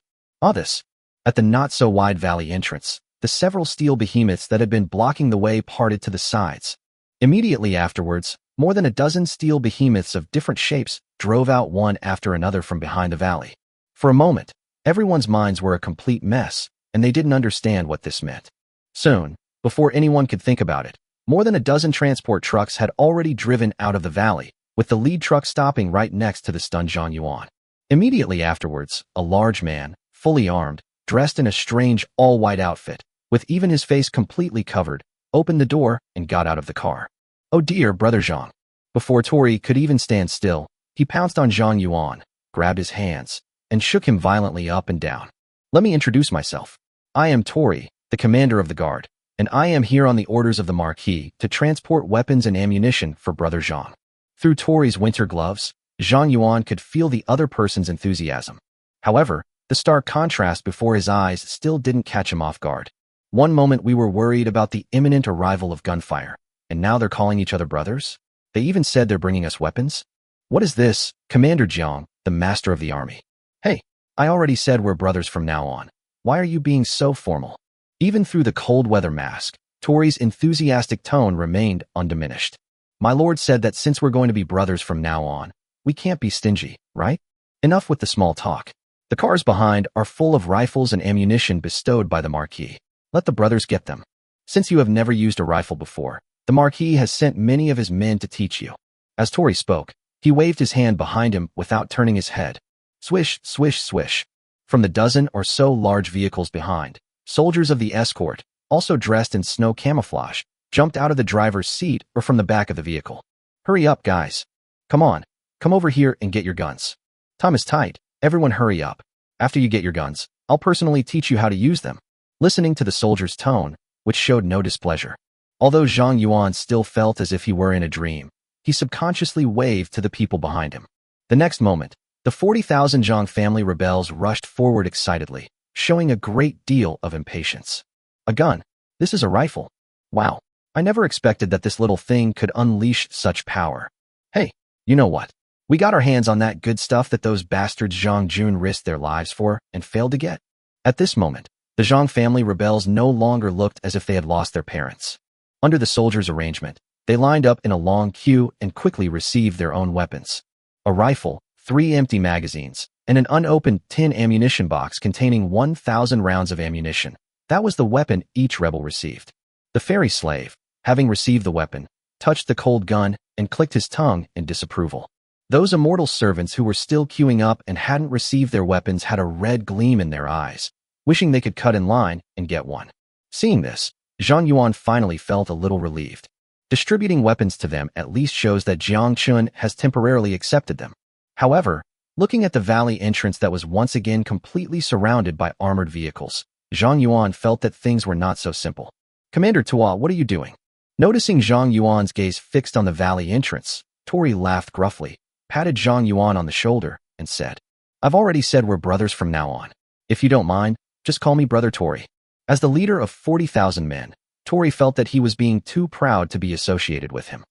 This. At the not-so-wide valley entrance, the several steel behemoths that had been blocking the way parted to the sides. Immediately afterwards, more than a dozen steel behemoths of different shapes drove out one after another from behind the valley. For a moment, everyone's minds were a complete mess, and they didn't understand what this meant. Soon, before anyone could think about it, more than a dozen transport trucks had already driven out of the valley, with the lead truck stopping right next to the stunned Zhang Yuan. Immediately afterwards, a large man, fully armed, dressed in a strange all-white outfit, with even his face completely covered, opened the door and got out of the car. Oh dear, Brother Zhang. Before Tori could even stand still, he pounced on Zhang Yuan, grabbed his hands and shook him violently up and down. Let me introduce myself. I am Tori, the commander of the guard, and I am here on the orders of the Marquis to transport weapons and ammunition for Brother Jiang. Through Tori's winter gloves, Zhang Yuan could feel the other person's enthusiasm. However, the stark contrast before his eyes still didn't catch him off guard. One moment we were worried about the imminent arrival of gunfire, and now they're calling each other brothers? They even said they're bringing us weapons? What is this, Commander Jiang, the master of the army? Hey, I already said we're brothers from now on. Why are you being so formal? Even through the cold weather mask, Tori's enthusiastic tone remained undiminished. My lord said that since we're going to be brothers from now on, we can't be stingy, right? Enough with the small talk. The cars behind are full of rifles and ammunition bestowed by the Marquis. Let the brothers get them. Since you have never used a rifle before, the Marquis has sent many of his men to teach you. As Tori spoke, he waved his hand behind him without turning his head. Swish, swish, swish. From the dozen or so large vehicles behind, soldiers of the escort, also dressed in snow camouflage, jumped out of the driver's seat or from the back of the vehicle. Hurry up, guys. Come on, come over here and get your guns. Time is tight. Everyone hurry up. After you get your guns, I'll personally teach you how to use them. Listening to the soldier's tone, which showed no displeasure. Although Zhang Yuan still felt as if he were in a dream, he subconsciously waved to the people behind him. The next moment, the 40,000 Jiang family rebels rushed forward excitedly, showing a great deal of impatience. A gun. This is a rifle. Wow. I never expected that this little thing could unleash such power. Hey, you know what? We got our hands on that good stuff that those bastards Zhang Jun risked their lives for and failed to get. At this moment, the Zhang family rebels no longer looked as if they had lost their parents. Under the soldiers' arrangement, they lined up in a long queue and quickly received their own weapons. A rifle, 3 empty magazines, and an unopened tin ammunition box containing 1,000 rounds of ammunition. That was the weapon each rebel received. The ferry slave, having received the weapon, touched the cold gun and clicked his tongue in disapproval. Those immortal servants who were still queuing up and hadn't received their weapons had a red gleam in their eyes, wishing they could cut in line and get one. Seeing this, Zhang Yuan finally felt a little relieved. Distributing weapons to them at least shows that Jiang Chen has temporarily accepted them. However, looking at the valley entrance that was once again completely surrounded by armored vehicles, Zhang Yuan felt that things were not so simple. Commander Tua, what are you doing? Noticing Zhang Yuan's gaze fixed on the valley entrance, Tori laughed gruffly, patted Zhang Yuan on the shoulder, and said, I've already said we're brothers from now on. If you don't mind, just call me Brother Tori. As the leader of 40,000 men, Tori felt that he was being too proud to be associated with him.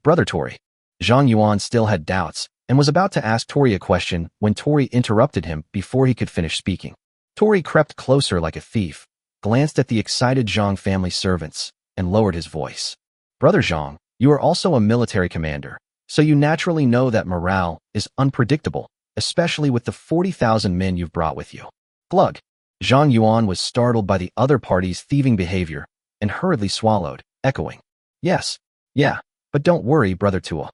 Brother Tori. Zhang Yuan still had doubts and was about to ask Tori a question when Tori interrupted him before he could finish speaking. Tori crept closer like a thief, glanced at the excited Zhang family servants, and lowered his voice. Brother Zhang, you are also a military commander, so you naturally know that morale is unpredictable, especially with the 40,000 men you've brought with you. Glug. Zhang Yuan was startled by the other party's thieving behavior and hurriedly swallowed, echoing, Yes, yeah, but don't worry, Brother Tua.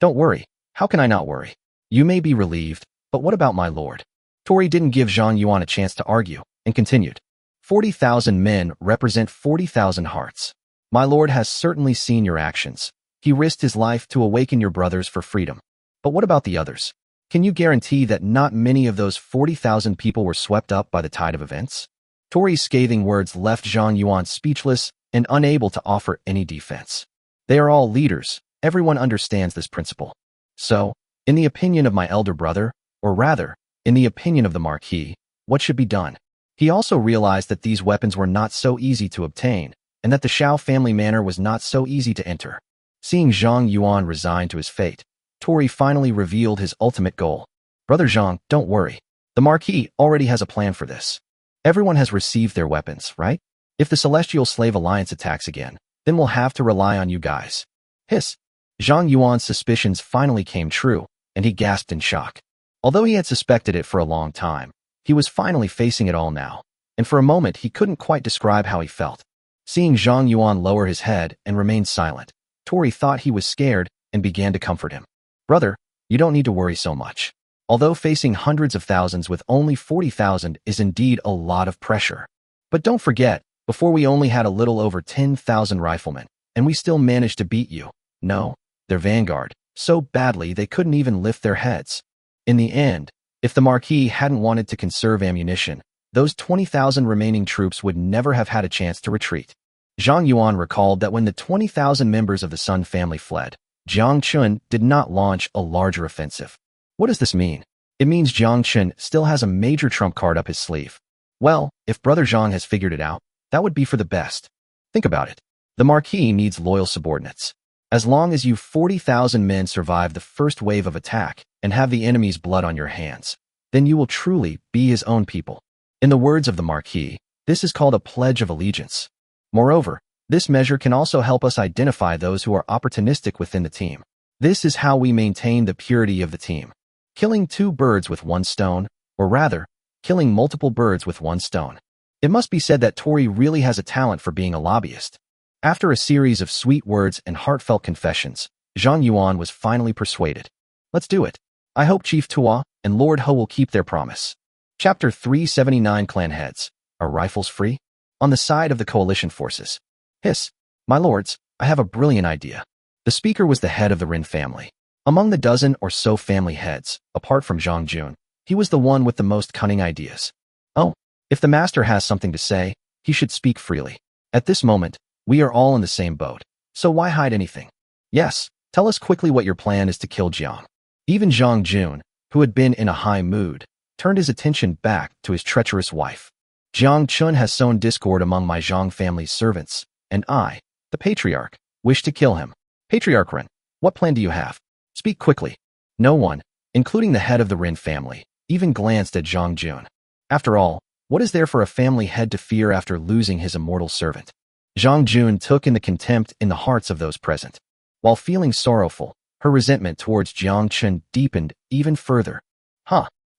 Don't worry. How can I not worry? You may be relieved, but what about my lord? Tori didn't give Zhang Yuan a chance to argue, and continued. 40,000 men represent 40,000 hearts. My lord has certainly seen your actions. He risked his life to awaken your brothers for freedom. But what about the others? Can you guarantee that not many of those 40,000 people were swept up by the tide of events? Tori's scathing words left Zhang Yuan speechless and unable to offer any defense. They are all leaders. Everyone understands this principle. So, in the opinion of my elder brother, or rather, in the opinion of the Marquis, what should be done? He also realized that these weapons were not so easy to obtain, and that the Xiao family manor was not so easy to enter. Seeing Zhang Yuan resign to his fate, Tori finally revealed his ultimate goal. Brother Zhang, don't worry. The Marquis already has a plan for this. Everyone has received their weapons, right? If the Celestial Slave Alliance attacks again, then we'll have to rely on you guys. Hiss. Zhang Yuan's suspicions finally came true, and he gasped in shock. Although he had suspected it for a long time, he was finally facing it all now, and for a moment he couldn't quite describe how he felt. Seeing Zhang Yuan lower his head and remain silent, Tori thought he was scared and began to comfort him. Brother, you don't need to worry so much. Although facing hundreds of thousands with only 40,000 is indeed a lot of pressure. But don't forget, before we only had a little over 10,000 riflemen, and we still managed to beat you. No, their vanguard, so badly they couldn't even lift their heads. In the end, if the Marquis hadn't wanted to conserve ammunition, those 20,000 remaining troops would never have had a chance to retreat. Zhang Yuan recalled that when the 20,000 members of the Sun family fled, Jiang Chen did not launch a larger offensive. What does this mean? It means Jiang Chen still has a major trump card up his sleeve. Well, if Brother Zhang has figured it out, that would be for the best. Think about it. The Marquis needs loyal subordinates. As long as you 40,000 men survive the first wave of attack and have the enemy's blood on your hands, then you will truly be his own people. In the words of the Marquis, this is called a pledge of allegiance. Moreover, this measure can also help us identify those who are opportunistic within the team. This is how we maintain the purity of the team. Killing two birds with one stone, or rather, killing multiple birds with one stone. It must be said that Tori really has a talent for being a lobbyist. After a series of sweet words and heartfelt confessions, Zhang Yuan was finally persuaded. Let's do it. I hope Chief Tua and Lord He will keep their promise. Chapter 379 Clan Heads. Are rifles free? On the side of the coalition forces. Hiss. My lords, I have a brilliant idea. The speaker was the head of the Rin family. Among the dozen or so family heads, apart from Zhang Jun, he was the one with the most cunning ideas. Oh, if the master has something to say, he should speak freely. At this moment, we are all in the same boat, so why hide anything? Yes, tell us quickly what your plan is to kill Jiang. Even Zhang Jun, who had been in a high mood, turned his attention back to his treacherous wife. Jiang Chen has sown discord among my Zhang family's servants, and I, the patriarch, wish to kill him. Patriarch Ren, what plan do you have? Speak quickly. No one, including the head of the Rin family, even glanced at Zhang Jun. After all, what is there for a family head to fear after losing his immortal servant? Zhang Jun took in the contempt in the hearts of those present. While feeling sorrowful, her resentment towards Jiang Chen deepened even further.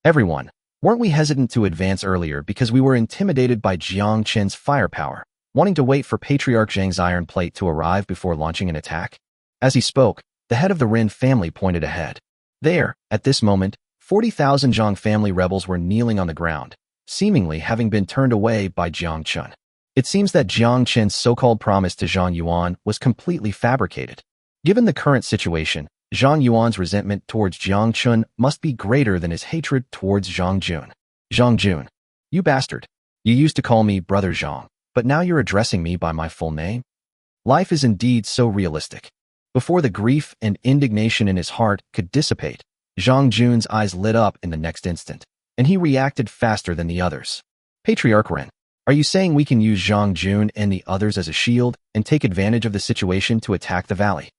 Everyone, weren't we hesitant to advance earlier because we were intimidated by Jiang Chen's firepower, wanting to wait for Patriarch Zhang's iron plate to arrive before launching an attack? As he spoke, the head of the Rin family pointed ahead. There, at this moment, 40,000 Zhang family rebels were kneeling on the ground, seemingly having been turned away by Jiang Chen. It seems that Jiang Chen's so-called promise to Zhang Yuan was completely fabricated. Given the current situation, Zhang Yuan's resentment towards Jiang Chen must be greater than his hatred towards Zhang Jun. Zhang Jun, you bastard. You used to call me Brother Zhang, but now you're addressing me by my full name? Life is indeed so realistic. Before the grief and indignation in his heart could dissipate, Zhang Jun's eyes lit up in the next instant, and he reacted faster than the others. Patriarch Ren, are you saying we can use Zhang Jun and the others as a shield and take advantage of the situation to attack the valley?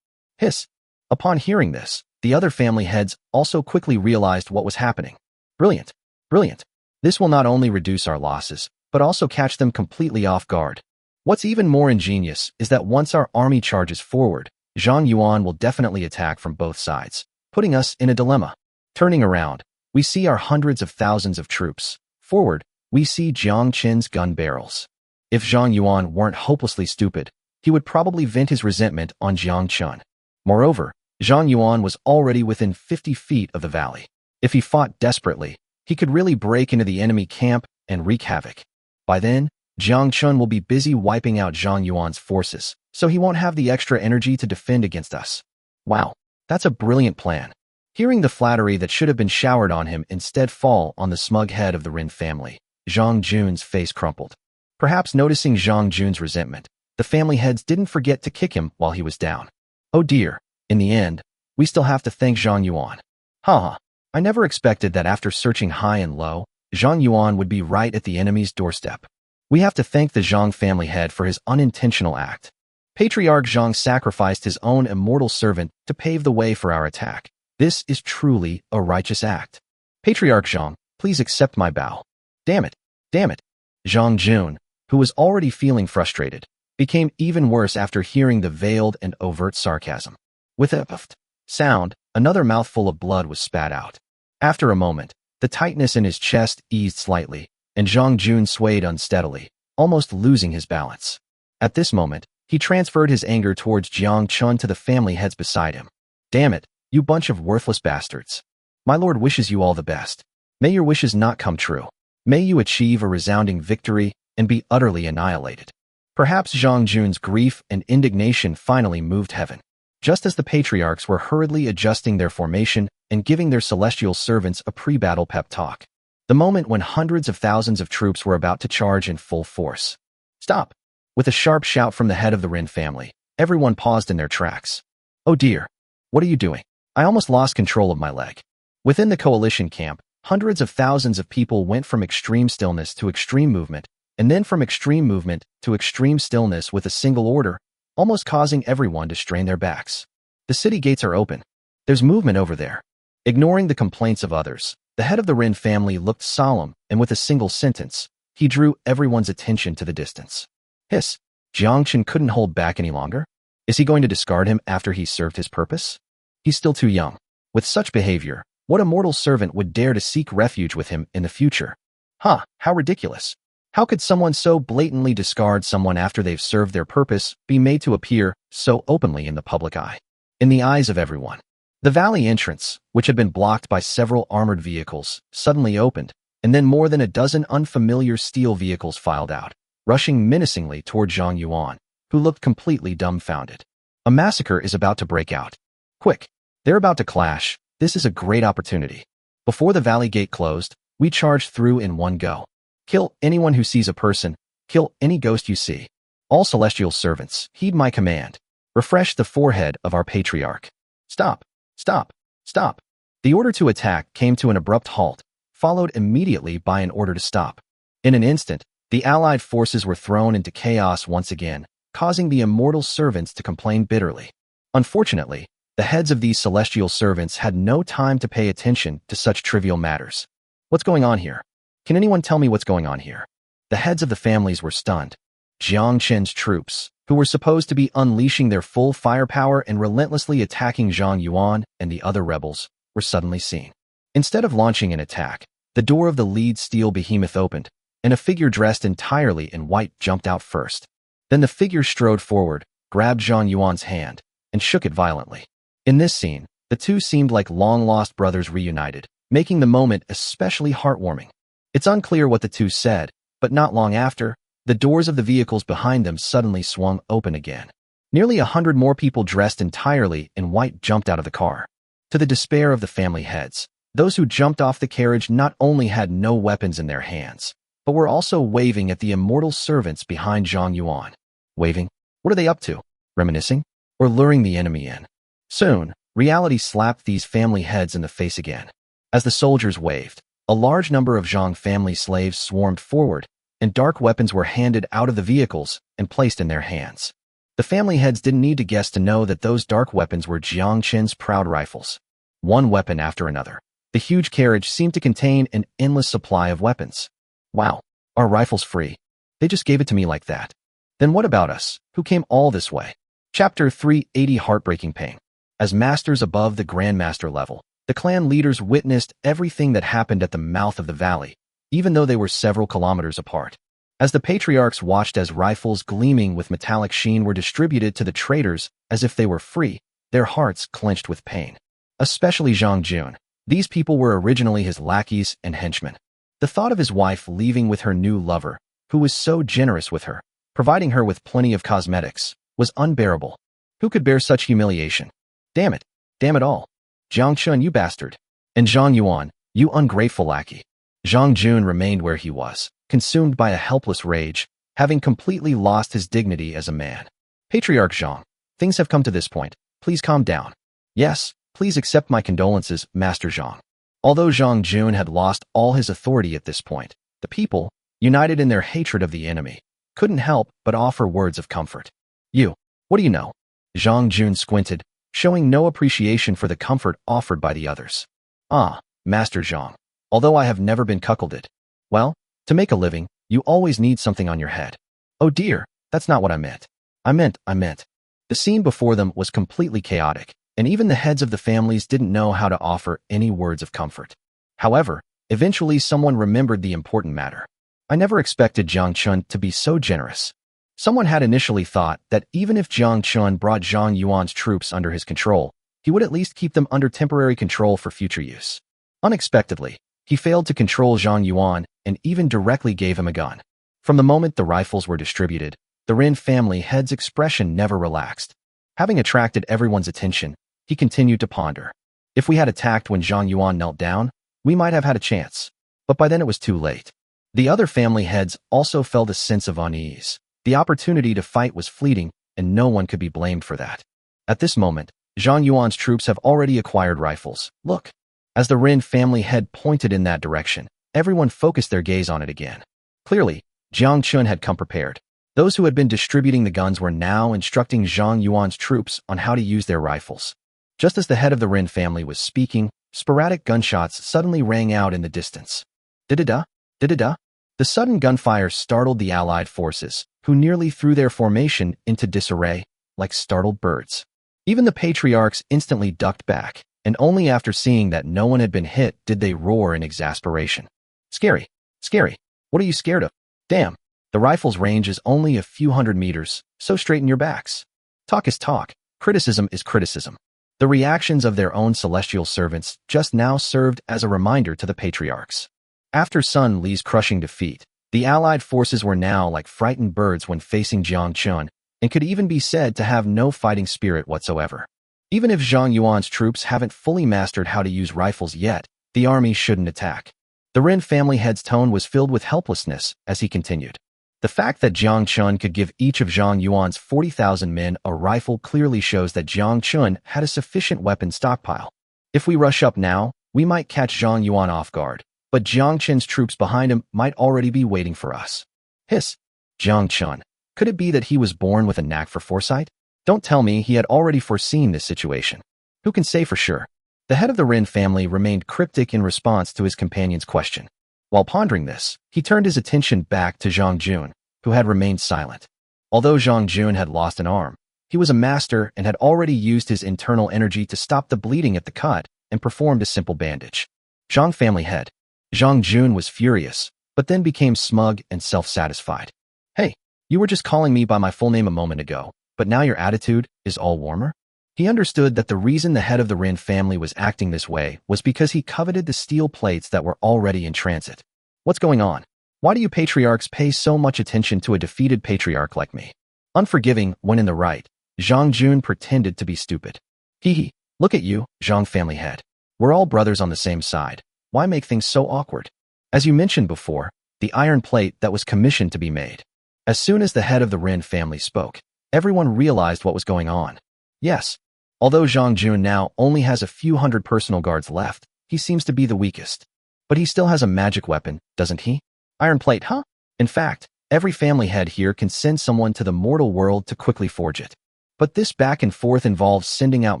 Hiss. Upon hearing this, the other family heads also quickly realized what was happening. Brilliant. Brilliant. This will not only reduce our losses, but also catch them completely off guard. What's even more ingenious is that once our army charges forward, Zhang Yuan will definitely attack from both sides, putting us in a dilemma. Turning around, we see our hundreds of thousands of troops. Forward, we see Jiang Chen's gun barrels. If Zhang Yuan weren't hopelessly stupid, he would probably vent his resentment on Jiang Chen. Moreover, Zhang Yuan was already within 50 feet of the valley. If he fought desperately, he could really break into the enemy camp and wreak havoc. By then, Jiang Chen will be busy wiping out Zhang Yuan's forces, so he won't have the extra energy to defend against us. Wow, that's a brilliant plan. Hearing the flattery that should have been showered on him instead fall on the smug head of the Rin family, Zhang Jun's face crumpled. Perhaps noticing Zhang Jun's resentment, the family heads didn't forget to kick him while he was down. Oh dear, in the end, we still have to thank Zhang Yuan. I never expected that after searching high and low, Zhang Yuan would be right at the enemy's doorstep. We have to thank the Zhang family head for his unintentional act. Patriarch Zhang sacrificed his own immortal servant to pave the way for our attack. This is truly a righteous act. Patriarch Zhang, please accept my bow. Damn it. Damn it. Zhang Jun, who was already feeling frustrated, became even worse after hearing the veiled and overt sarcasm. With a puffed sound, another mouthful of blood was spat out. After a moment, the tightness in his chest eased slightly, and Zhang Jun swayed unsteadily, almost losing his balance. At this moment, he transferred his anger towards Jiang Chen to the family heads beside him. Damn it, you bunch of worthless bastards. My lord wishes you all the best. May your wishes not come true. May you achieve a resounding victory and be utterly annihilated. Perhaps Zhang Jun's grief and indignation finally moved heaven. just as the patriarchs were hurriedly adjusting their formation and giving their celestial servants a pre-battle pep talk. The moment when hundreds of thousands of troops were about to charge in full force. Stop! With a sharp shout from the head of the Rin family, everyone paused in their tracks. Oh dear! What are you doing? I almost lost control of my leg. Within the coalition camp, hundreds of thousands of people went from extreme stillness to extreme movement, and then from extreme movement to extreme stillness with a single order, almost causing everyone to strain their backs. The city gates are open. There's movement over there. Ignoring the complaints of others, the head of the Rin family looked solemn, and with a single sentence, he drew everyone's attention to the distance. Hiss! Jiang Chen couldn't hold back any longer. Is he going to discard him after he's served his purpose? He's still too young. With such behavior, what immortal servant would dare to seek refuge with him in the future? Huh, how ridiculous. How could someone so blatantly discard someone after they've served their purpose be made to appear so openly in the public eye? In the eyes of everyone. The valley entrance, which had been blocked by several armored vehicles, suddenly opened, and then more than a dozen unfamiliar steel vehicles filed out, rushing menacingly toward Zhang Yuan, who looked completely dumbfounded. A massacre is about to break out. Quick! They're about to clash. This is a great opportunity. Before the valley gate closed, we charged through in one go. Kill anyone who sees a person. Kill any ghost you see. All celestial servants, heed my command. Refresh the forehead of our patriarch. Stop! Stop! Stop! The order to attack came to an abrupt halt, followed immediately by an order to stop. In an instant, the allied forces were thrown into chaos once again, causing the immortal servants to complain bitterly. Unfortunately, the heads of these celestial servants had no time to pay attention to such trivial matters. What's going on here? Can anyone tell me what's going on here? The heads of the families were stunned. Jiang Chen's troops, who were supposed to be unleashing their full firepower and relentlessly attacking Zhang Yuan and the other rebels, were suddenly seen. Instead of launching an attack, the door of the lead steel behemoth opened, and a figure dressed entirely in white jumped out first. Then the figure strode forward, grabbed Zhang Yuan's hand, and shook it violently. In this scene, the two seemed like long-lost brothers reunited, making the moment especially heartwarming. It's unclear what the two said, but not long after, the doors of the vehicles behind them suddenly swung open again. Nearly 100 more people dressed entirely in white jumped out of the car. To the despair of the family heads, those who jumped off the carriage not only had no weapons in their hands, but were also waving at the immortal servants behind Zhang Yuan. Waving? What are they up to? Reminiscing? Or luring the enemy in? Soon, reality slapped these family heads in the face again. As the soldiers waved, a large number of Zhang family slaves swarmed forward, and dark weapons were handed out of the vehicles and placed in their hands. The family heads didn't need to guess to know that those dark weapons were Jiang Chen's proud rifles. One weapon after another. The huge carriage seemed to contain an endless supply of weapons. Wow, our rifles free. They just gave it to me like that. Then what about us, who came all this way? Chapter 380 Heartbreaking Pain. As masters above the Grandmaster level, the clan leaders witnessed everything that happened at the mouth of the valley, even though they were several kilometers apart. As the patriarchs watched as rifles gleaming with metallic sheen were distributed to the traitors as if they were free, their hearts clenched with pain. Especially Zhang Jun. These people were originally his lackeys and henchmen. The thought of his wife leaving with her new lover, who was so generous with her, providing her with plenty of cosmetics, was unbearable. Who could bear such humiliation? Damn it. Damn it all. Jiang Chen, you bastard. And Zhang Yuan, you ungrateful lackey. Zhang Jun remained where he was, consumed by a helpless rage, having completely lost his dignity as a man. Patriarch Zhang, things have come to this point. Please calm down. Yes, please accept my condolences, Master Zhang. Although Zhang Jun had lost all his authority at this point, the people, united in their hatred of the enemy, couldn't help but offer words of comfort. You, what do you know? Zhang Jun squinted, showing no appreciation for the comfort offered by the others. Ah, Master Zhang, although I have never been cuckolded. Well, to make a living, you always need something on your head. Oh dear, that's not what I meant. I meant. The scene before them was completely chaotic, and even the heads of the families didn't know how to offer any words of comfort. However, eventually someone remembered the important matter. I never expected Jiang Chen to be so generous. Someone had initially thought that even if Jiang Chen brought Zhang Yuan's troops under his control, he would at least keep them under temporary control for future use. Unexpectedly, he failed to control Zhang Yuan and even directly gave him a gun. From the moment the rifles were distributed, the Rin family head's expression never relaxed. Having attracted everyone's attention, he continued to ponder. If we had attacked when Zhang Yuan knelt down, we might have had a chance. But by then it was too late. The other family heads also felt a sense of unease. The opportunity to fight was fleeting, and no one could be blamed for that. At this moment, Zhang Yuan's troops have already acquired rifles. Look. As the Ren family head pointed in that direction, everyone focused their gaze on it again. Clearly, Jiang Chen had come prepared. Those who had been distributing the guns were now instructing Zhang Yuan's troops on how to use their rifles. Just as the head of the Ren family was speaking, sporadic gunshots suddenly rang out in the distance. Da-da-da, da-da-da. The sudden gunfire startled the Allied forces, who nearly threw their formation into disarray, like startled birds. Even the patriarchs instantly ducked back, and only after seeing that no one had been hit did they roar in exasperation. Scary, scary. What are you scared of? Damn, the rifle's range is only a few hundred meters, so straighten your backs. Talk is talk, criticism is criticism. The reactions of their own celestial servants just now served as a reminder to the patriarchs. After Sun Li's crushing defeat, the Allied forces were now like frightened birds when facing Jiang Chen, and could even be said to have no fighting spirit whatsoever. Even if Zhang Yuan's troops haven't fully mastered how to use rifles yet, the army shouldn't attack. The Ren family head's tone was filled with helplessness as he continued. The fact that Jiang Chen could give each of Zhang Yuan's 40,000 men a rifle clearly shows that Jiang Chen had a sufficient weapon stockpile. If we rush up now, we might catch Zhang Yuan off guard, but Jiang Chen's troops behind him might already be waiting for us. Hiss. Jiang Chen. Could it be that he was born with a knack for foresight? Don't tell me he had already foreseen this situation. Who can say for sure? The head of the Ren family remained cryptic in response to his companion's question. While pondering this, he turned his attention back to Zhang Jun, who had remained silent. Although Zhang Jun had lost an arm, he was a master and had already used his internal energy to stop the bleeding at the cut and performed a simple bandage. Zhang family head. Zhang Jun was furious, but then became smug and self-satisfied. Hey, you were just calling me by my full name a moment ago, but now your attitude is all warmer? He understood that the reason the head of the Ren family was acting this way was because he coveted the steel plates that were already in transit. What's going on? Why do you patriarchs pay so much attention to a defeated patriarch like me? Unforgiving when in the right, Zhang Jun pretended to be stupid. Hee, look at you, Zhang family head. We're all brothers on the same side. Why make things so awkward? As you mentioned before, the iron plate that was commissioned to be made. As soon as the head of the Ren family spoke, everyone realized what was going on. Yes, although Zhang Jun now only has a few hundred personal guards left, he seems to be the weakest. But he still has a magic weapon, doesn't he? Iron plate, huh? In fact, every family head here can send someone to the mortal world to quickly forge it. But this back and forth involves sending out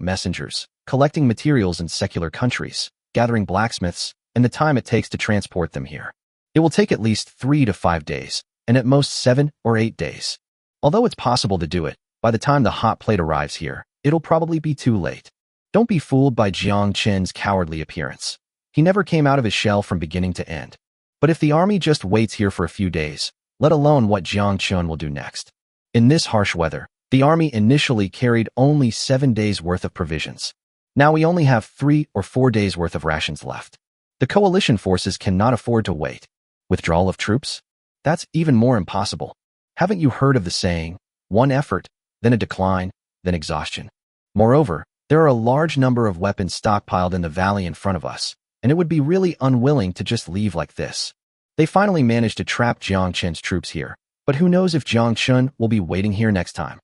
messengers, collecting materials in secular countries, gathering blacksmiths, and the time it takes to transport them here. It will take at least 3 to 5 days, and at most 7 or 8 days. Although it's possible to do it, by the time the hot plate arrives here, it'll probably be too late. Don't be fooled by Jiang Chen's cowardly appearance. He never came out of his shell from beginning to end. But if the army just waits here for a few days, let alone what Jiang Chen will do next. In this harsh weather, the army initially carried only 7 days' worth of provisions. Now we only have 3 or 4 days' worth of rations left. The coalition forces cannot afford to wait. Withdrawal of troops? That's even more impossible. Haven't you heard of the saying, one effort, then a decline, then exhaustion? Moreover, there are a large number of weapons stockpiled in the valley in front of us, and it would be really unwilling to just leave like this. They finally managed to trap Jiang Chen's troops here, but who knows if Jiang Chen will be waiting here next time.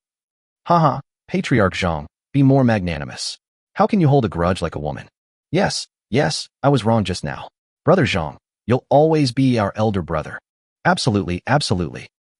Haha, Patriarch Zhang, be more magnanimous. How can you hold a grudge like a woman? Yes, I was wrong just now. Brother Zhang, you'll always be our elder brother. Absolutely.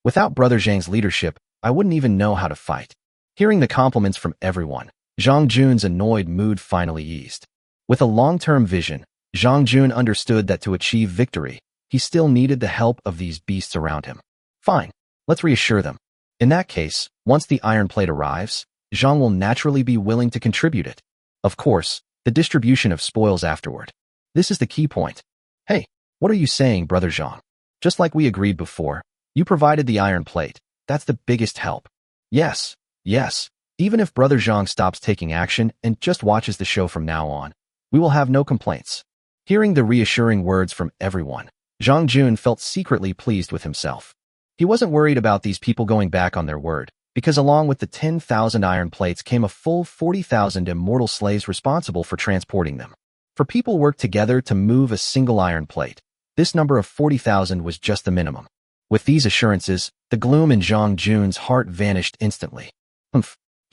Without Brother Zhang's leadership, I wouldn't even know how to fight. Hearing the compliments from everyone, Zhang Jun's annoyed mood finally eased. With a long-term vision, Zhang Jun understood that to achieve victory, he still needed the help of these beasts around him. Fine, let's reassure them. In that case, once the iron plate arrives, Zhang will naturally be willing to contribute it. Of course, the distribution of spoils afterward. This is the key point. Hey, what are you saying, Brother Zhang? Just like we agreed before, you provided the iron plate. That's the biggest help. Yes. Even if Brother Zhang stops taking action and just watches the show from now on, we will have no complaints. Hearing the reassuring words from everyone, Zhang Jun felt secretly pleased with himself. He wasn't worried about these people going back on their word, because along with the 10,000 iron plates came a full 40,000 immortal slaves responsible for transporting them. For people worked together to move a single iron plate, this number of 40,000 was just the minimum. With these assurances, the gloom in Zhang Jun's heart vanished instantly.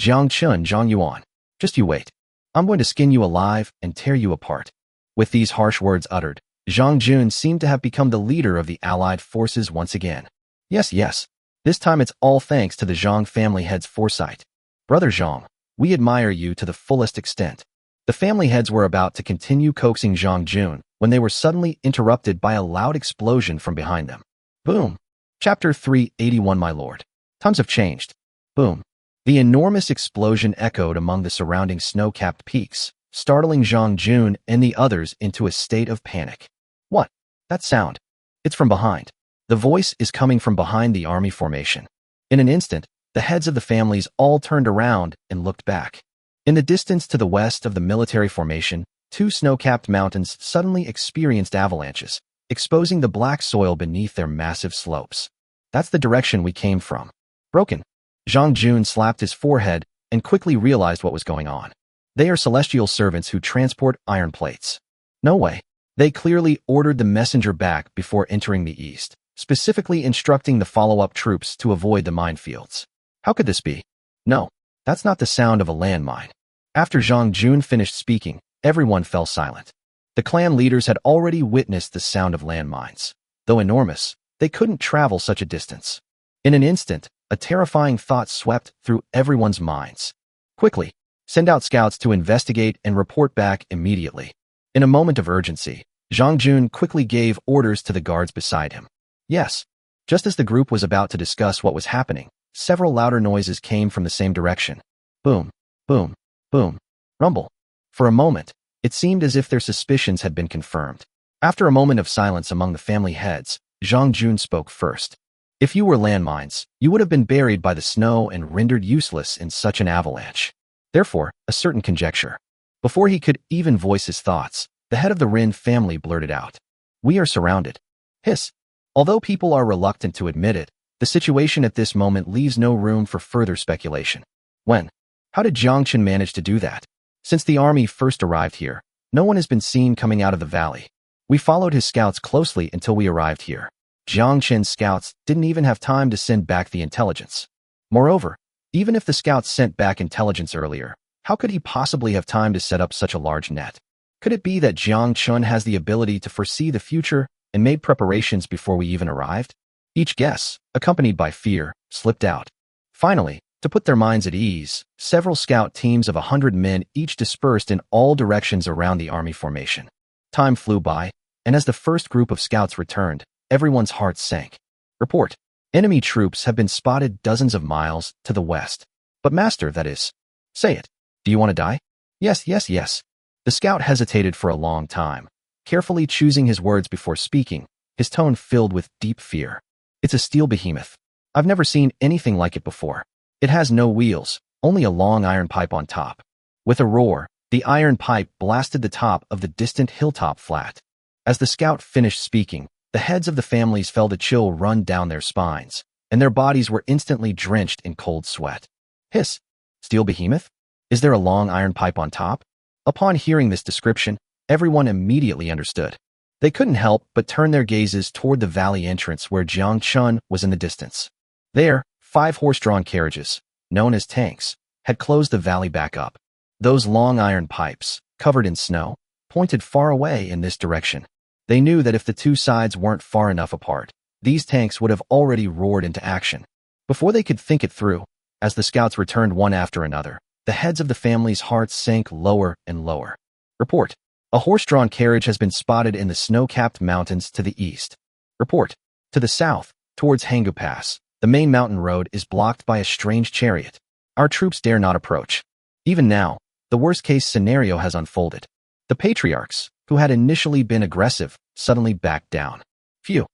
Jiang Chen, Zhang Yuan. Just you wait. I'm going to skin you alive and tear you apart. With these harsh words uttered, Zhang Jun seemed to have become the leader of the allied forces once again. Yes. This time it's all thanks to the Zhang family head's foresight. Brother Zhang, we admire you to the fullest extent. The family heads were about to continue coaxing Zhang Jun when they were suddenly interrupted by a loud explosion from behind them. Boom. Chapter 381 My Lord. Times have changed. Boom. The enormous explosion echoed among the surrounding snow-capped peaks, startling Zhang Jun and the others into a state of panic. What? That sound. It's from behind. The voice is coming from behind the army formation. In an instant, the heads of the families all turned around and looked back. In the distance to the west of the military formation, two snow-capped mountains suddenly experienced avalanches, exposing the black soil beneath their massive slopes. That's the direction we came from. Broken. Zhang Jun slapped his forehead and quickly realized what was going on. They are celestial servants who transport iron plates. No way. They clearly ordered the messenger back before entering the east, specifically instructing the follow-up troops to avoid the minefields. How could this be? No, that's not the sound of a landmine. After Zhang Jun finished speaking, everyone fell silent. The clan leaders had already witnessed the sound of landmines. Though enormous, they couldn't travel such a distance. In an instant, a terrifying thought swept through everyone's minds. Quickly, send out scouts to investigate and report back immediately. In a moment of urgency, Zhang Jun quickly gave orders to the guards beside him. Yes. Just as the group was about to discuss what was happening, several louder noises came from the same direction. Boom, boom, boom, rumble. For a moment, it seemed as if their suspicions had been confirmed. After a moment of silence among the family heads, Zhang Jun spoke first. If you were landmines, you would have been buried by the snow and rendered useless in such an avalanche. Therefore, a certain conjecture. Before he could even voice his thoughts, the head of the Rin family blurted out. We are surrounded. Hiss. Although people are reluctant to admit it, the situation at this moment leaves no room for further speculation. When? How did Jiang Chen manage to do that? Since the army first arrived here, no one has been seen coming out of the valley. We followed his scouts closely until we arrived here. Jiang Chen's scouts didn't even have time to send back the intelligence. Moreover, even if the scouts sent back intelligence earlier, how could he possibly have time to set up such a large net? Could it be that Jiang Chen has the ability to foresee the future and made preparations before we even arrived? Each guess, accompanied by fear, slipped out. Finally, to put their minds at ease, several scout teams of 100 men each dispersed in all directions around the army formation. Time flew by, and as the first group of scouts returned, everyone's hearts sank. Report. Enemy troops have been spotted dozens of miles to the west. But master, that is. Say it. Do you want to die? Yes. The scout hesitated for a long time, carefully choosing his words before speaking, his tone filled with deep fear. It's a steel behemoth. I've never seen anything like it before. It has no wheels, only a long iron pipe on top. With a roar, the iron pipe blasted the top of the distant hilltop flat. As the scout finished speaking, the heads of the families felt a chill run down their spines, and their bodies were instantly drenched in cold sweat. Hiss. Steel behemoth? Is there a long iron pipe on top? Upon hearing this description, everyone immediately understood. They couldn't help but turn their gazes toward the valley entrance where Jiang Chen was in the distance. There, 5 horse-drawn carriages, known as tanks, had closed the valley back up. Those long iron pipes, covered in snow, pointed far away in this direction. They knew that if the two sides weren't far enough apart, these tanks would have already roared into action. Before they could think it through, as the scouts returned one after another, the heads of the family's hearts sank lower and lower. Report. A horse-drawn carriage has been spotted in the snow-capped mountains to the east. Report. To the south, towards Hangu Pass, the main mountain road is blocked by a strange chariot. Our troops dare not approach. Even now, the worst-case scenario has unfolded. The patriarchs, who had initially been aggressive, suddenly backed down. Phew.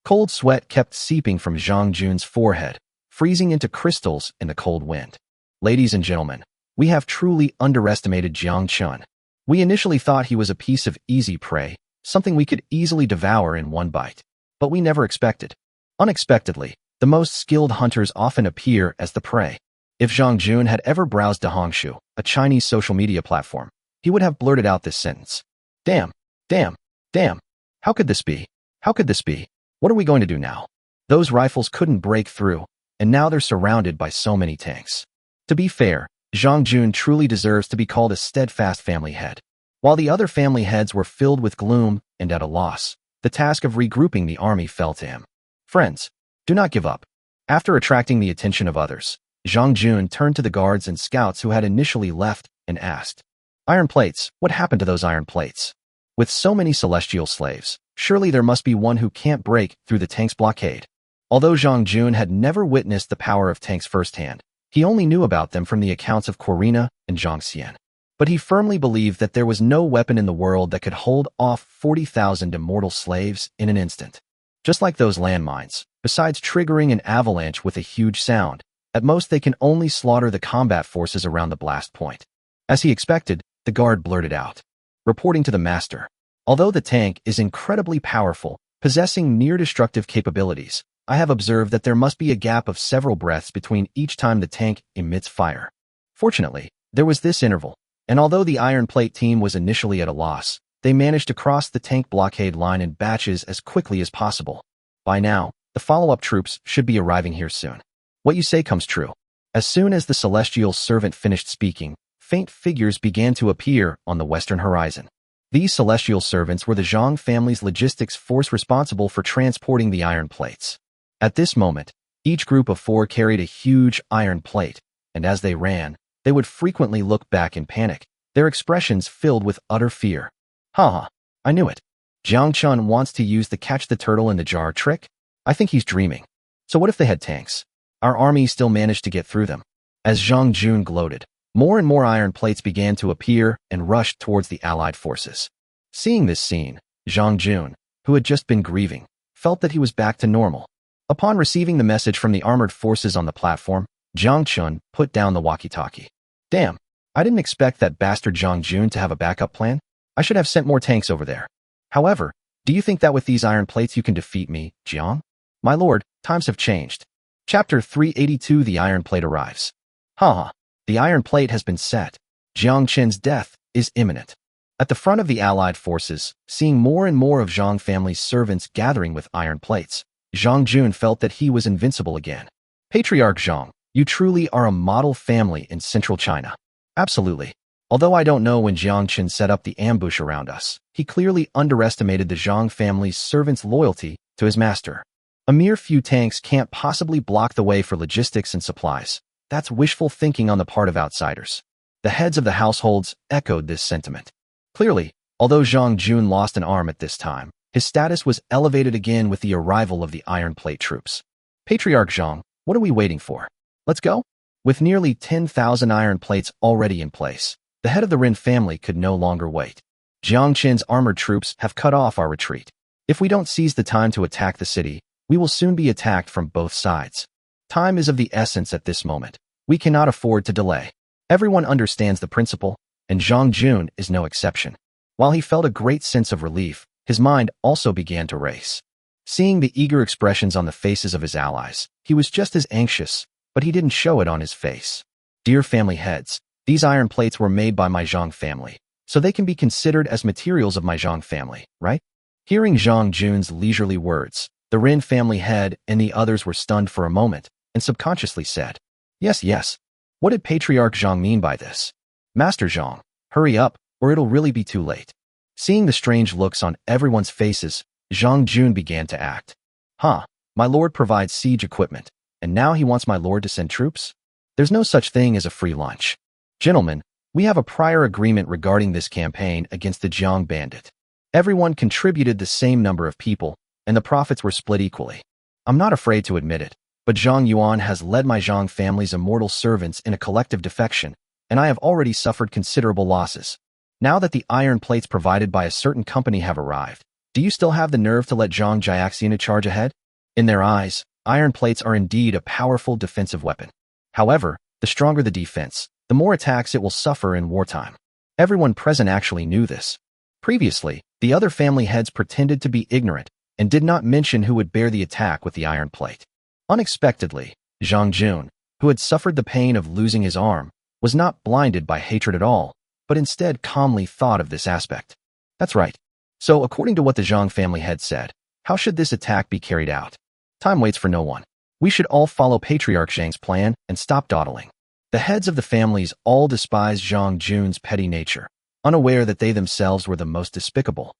Cold sweat kept seeping from Zhang Jun's forehead, freezing into crystals in the cold wind. Ladies and gentlemen, we have truly underestimated Jiang Chen. We initially thought he was a piece of easy prey, something we could easily devour in one bite. But we never expected. Unexpectedly, The most skilled hunters often appear as the prey. If Zhang Jun had ever browsed Dehongshu, a Chinese social media platform, he would have blurted out this sentence. Damn, damn, damn. How could this be? How could this be? What are we going to do now? Those rifles couldn't break through, and now they're surrounded by so many tanks. To be fair, Zhang Jun truly deserves to be called a steadfast family head. While the other family heads were filled with gloom and at a loss, the task of regrouping the army fell to him. Friends, do not give up. After attracting the attention of others, Zhang Jun turned to the guards and scouts who had initially left and asked, Iron plates, what happened to those iron plates? With so many celestial slaves, surely there must be one who can't break through the tank's blockade. Although Zhang Jun had never witnessed the power of tanks firsthand, he only knew about them from the accounts of Corina and Jiang Xian. But he firmly believed that there was no weapon in the world that could hold off 40,000 immortal slaves in an instant. Just like those landmines, besides triggering an avalanche with a huge sound, at most they can only slaughter the combat forces around the blast point. As he expected, the guard blurted out, reporting to the master, although the tank is incredibly powerful, possessing near-destructive capabilities, I have observed that there must be a gap of several breaths between each time the tank emits fire. Fortunately, there was this interval, and although the Iron Plate team was initially at a loss, they managed to cross the tank blockade line in batches as quickly as possible. By now, the follow-up troops should be arriving here soon. What you say comes true. As soon as the celestial servant finished speaking, faint figures began to appear on the western horizon. These celestial servants were the Zhang family's logistics force responsible for transporting the iron plates. At this moment, each group of 4 carried a huge iron plate, and as they ran, they would frequently look back in panic, their expressions filled with utter fear. Haha, I knew it. Jiang Chen wants to use the catch the turtle in the jar trick? I think he's dreaming. So what if they had tanks? Our army still managed to get through them. As Zhang Jun gloated, more and more iron plates began to appear and rushed towards the allied forces. Seeing this scene, Zhang Jun, who had just been grieving, felt that he was back to normal. Upon receiving the message from the armored forces on the platform, Jiang Chen put down the walkie-talkie. Damn, I didn't expect that bastard Zhang Jun to have a backup plan. I should have sent more tanks over there. However, do you think that with these iron plates you can defeat me, Jiang? My lord, times have changed. Chapter 382 The Iron Plate arrives. Haha, the iron plate has been set. Jiang Chen's death is imminent. At the front of the allied forces, seeing more and more of Zhang family's servants gathering with iron plates, Zhang Jun felt that he was invincible again. Patriarch Zhang, you truly are a model family in central China. Absolutely. Although I don't know when Jiang Chen set up the ambush around us, he clearly underestimated the Zhang family's servants' loyalty to his master. A mere few tanks can't possibly block the way for logistics and supplies. That's wishful thinking on the part of outsiders. The heads of the households echoed this sentiment. Clearly, although Zhang Jun lost an arm at this time, his status was elevated again with the arrival of the Iron Plate troops. Patriarch Zhang, what are we waiting for? Let's go? With nearly 10,000 iron plates already in place, the head of the Ren family could no longer wait. Jiang Chen's armored troops have cut off our retreat. If we don't seize the time to attack the city, we will soon be attacked from both sides. Time is of the essence at this moment. We cannot afford to delay. Everyone understands the principle, and Zhang Jun is no exception. While he felt a great sense of relief, his mind also began to race. Seeing the eager expressions on the faces of his allies, he was just as anxious, but he didn't show it on his face. Dear family heads, these iron plates were made by my Zhang family, so they can be considered as materials of my Zhang family, right? Hearing Zhang Jun's leisurely words, the Ren family head and the others were stunned for a moment and subconsciously said, Yes, yes. What did Patriarch Zhang mean by this? Master Zhang, hurry up, or it'll really be too late. Seeing the strange looks on everyone's faces, Zhang Jun began to act. My lord provides siege equipment, and now he wants my lord to send troops? There's no such thing as a free lunch. Gentlemen, we have a prior agreement regarding this campaign against the Jiang bandit. Everyone contributed the same number of people, and the profits were split equally. I'm not afraid to admit it, but Zhang Yuan has led my Zhang family's immortal servants in a collective defection, and I have already suffered considerable losses. Now that the iron plates provided by a certain company have arrived, do you still have the nerve to let Zhang Jiaxian charge ahead? In their eyes, iron plates are indeed a powerful defensive weapon. However, the stronger the defense, the more attacks it will suffer in wartime. Everyone present actually knew this. Previously, the other family heads pretended to be ignorant and did not mention who would bear the attack with the iron plate. Unexpectedly, Jiang Jun, who had suffered the pain of losing his arm, was not blinded by hatred at all, but instead calmly thought of this aspect. That's right. So according to what the Jiang family had said, how should this attack be carried out? Time waits for no one. We should all follow Patriarch Zhang's plan and stop dawdling. The heads of the families all despised Jiang Jun's petty nature, unaware that they themselves were the most despicable.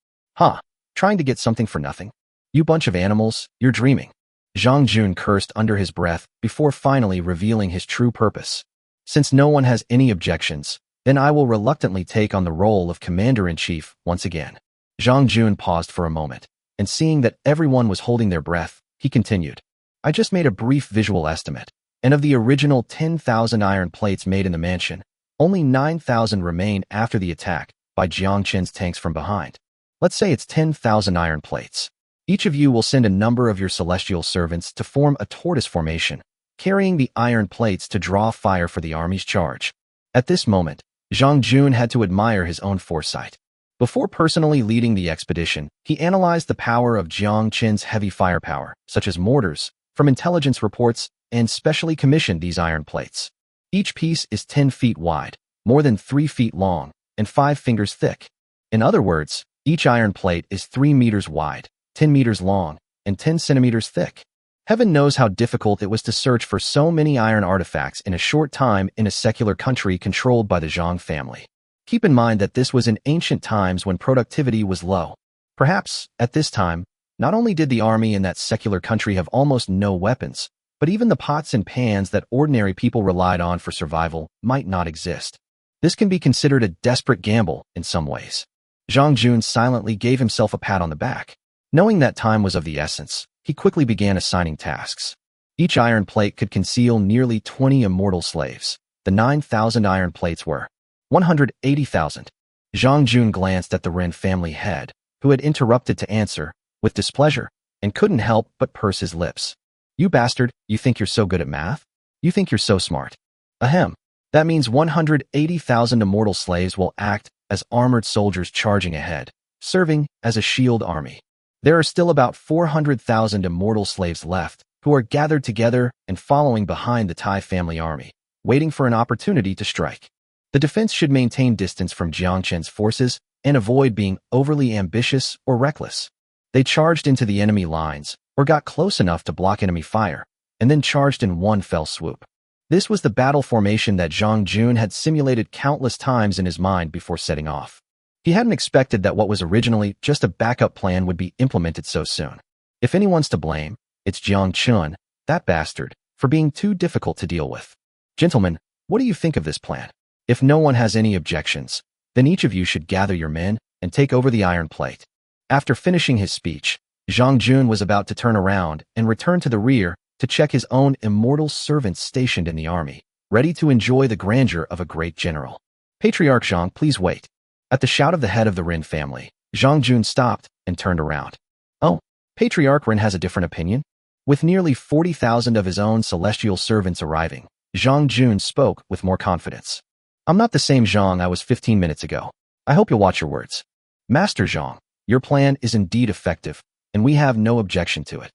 Trying to get something for nothing? You bunch of animals, you're dreaming. Jiang Jun cursed under his breath before finally revealing his true purpose. Since no one has any objections, then I will reluctantly take on the role of commander-in-chief once again. Jiang Jun paused for a moment, and seeing that everyone was holding their breath, he continued. I just made a brief visual estimate, and of the original 10,000 iron plates made in the mansion, only 9,000 remain after the attack by Jiang Chen's tanks from behind. Let's say it's 10,000 iron plates. Each of you will send a number of your celestial servants to form a tortoise formation, carrying the iron plates to draw fire for the army's charge. At this moment, Jiang Jun had to admire his own foresight. Before personally leading the expedition, he analyzed the power of Jiang Chen's heavy firepower, such as mortars, from intelligence reports, and specially commissioned these iron plates. Each piece is 10 feet wide, more than 3 feet long, and 5 fingers thick. In other words, each iron plate is 3 meters wide, 10 meters long, and 10 centimeters thick. Heaven knows how difficult it was to search for so many iron artifacts in a short time in a secular country controlled by the Jiang family. Keep in mind that this was in ancient times when productivity was low. Perhaps, at this time, not only did the army in that secular country have almost no weapons, but even the pots and pans that ordinary people relied on for survival might not exist. This can be considered a desperate gamble in some ways. Jiang Jun silently gave himself a pat on the back. Knowing that time was of the essence, he quickly began assigning tasks. Each iron plate could conceal nearly 20 immortal slaves. The 9,000 iron plates were 180,000. Jiang Jun glanced at the Ren family head, who had interrupted to answer, with displeasure, and couldn't help but purse his lips. You bastard, you think you're so good at math? You think you're so smart? Ahem. That means 180,000 immortal slaves will act as armored soldiers charging ahead, serving as a shield army. There are still about 400,000 immortal slaves left, who are gathered together and following behind the Tai family army, waiting for an opportunity to strike. The defense should maintain distance from Jiang Chen's forces and avoid being overly ambitious or reckless. They charged into the enemy lines, or got close enough to block enemy fire, and then charged in one fell swoop. This was the battle formation that Jiang Jun had simulated countless times in his mind before setting off. He hadn't expected that what was originally just a backup plan would be implemented so soon. If anyone's to blame, it's Jiang Chen, that bastard, for being too difficult to deal with. Gentlemen, what do you think of this plan? If no one has any objections, then each of you should gather your men and take over the iron plate. After finishing his speech, Jiang Jun was about to turn around and return to the rear to check his own immortal servants stationed in the army, ready to enjoy the grandeur of a great general. Patriarch Zhang, please wait. At the shout of the head of the Ren family, Jiang Jun stopped and turned around. Oh, Patriarch Ren has a different opinion? With nearly 40,000 of his own celestial servants arriving, Jiang Jun spoke with more confidence. I'm not the same Zhang I was 15 minutes ago. I hope you'll watch your words. Master Zhang, your plan is indeed effective, and we have no objection to it.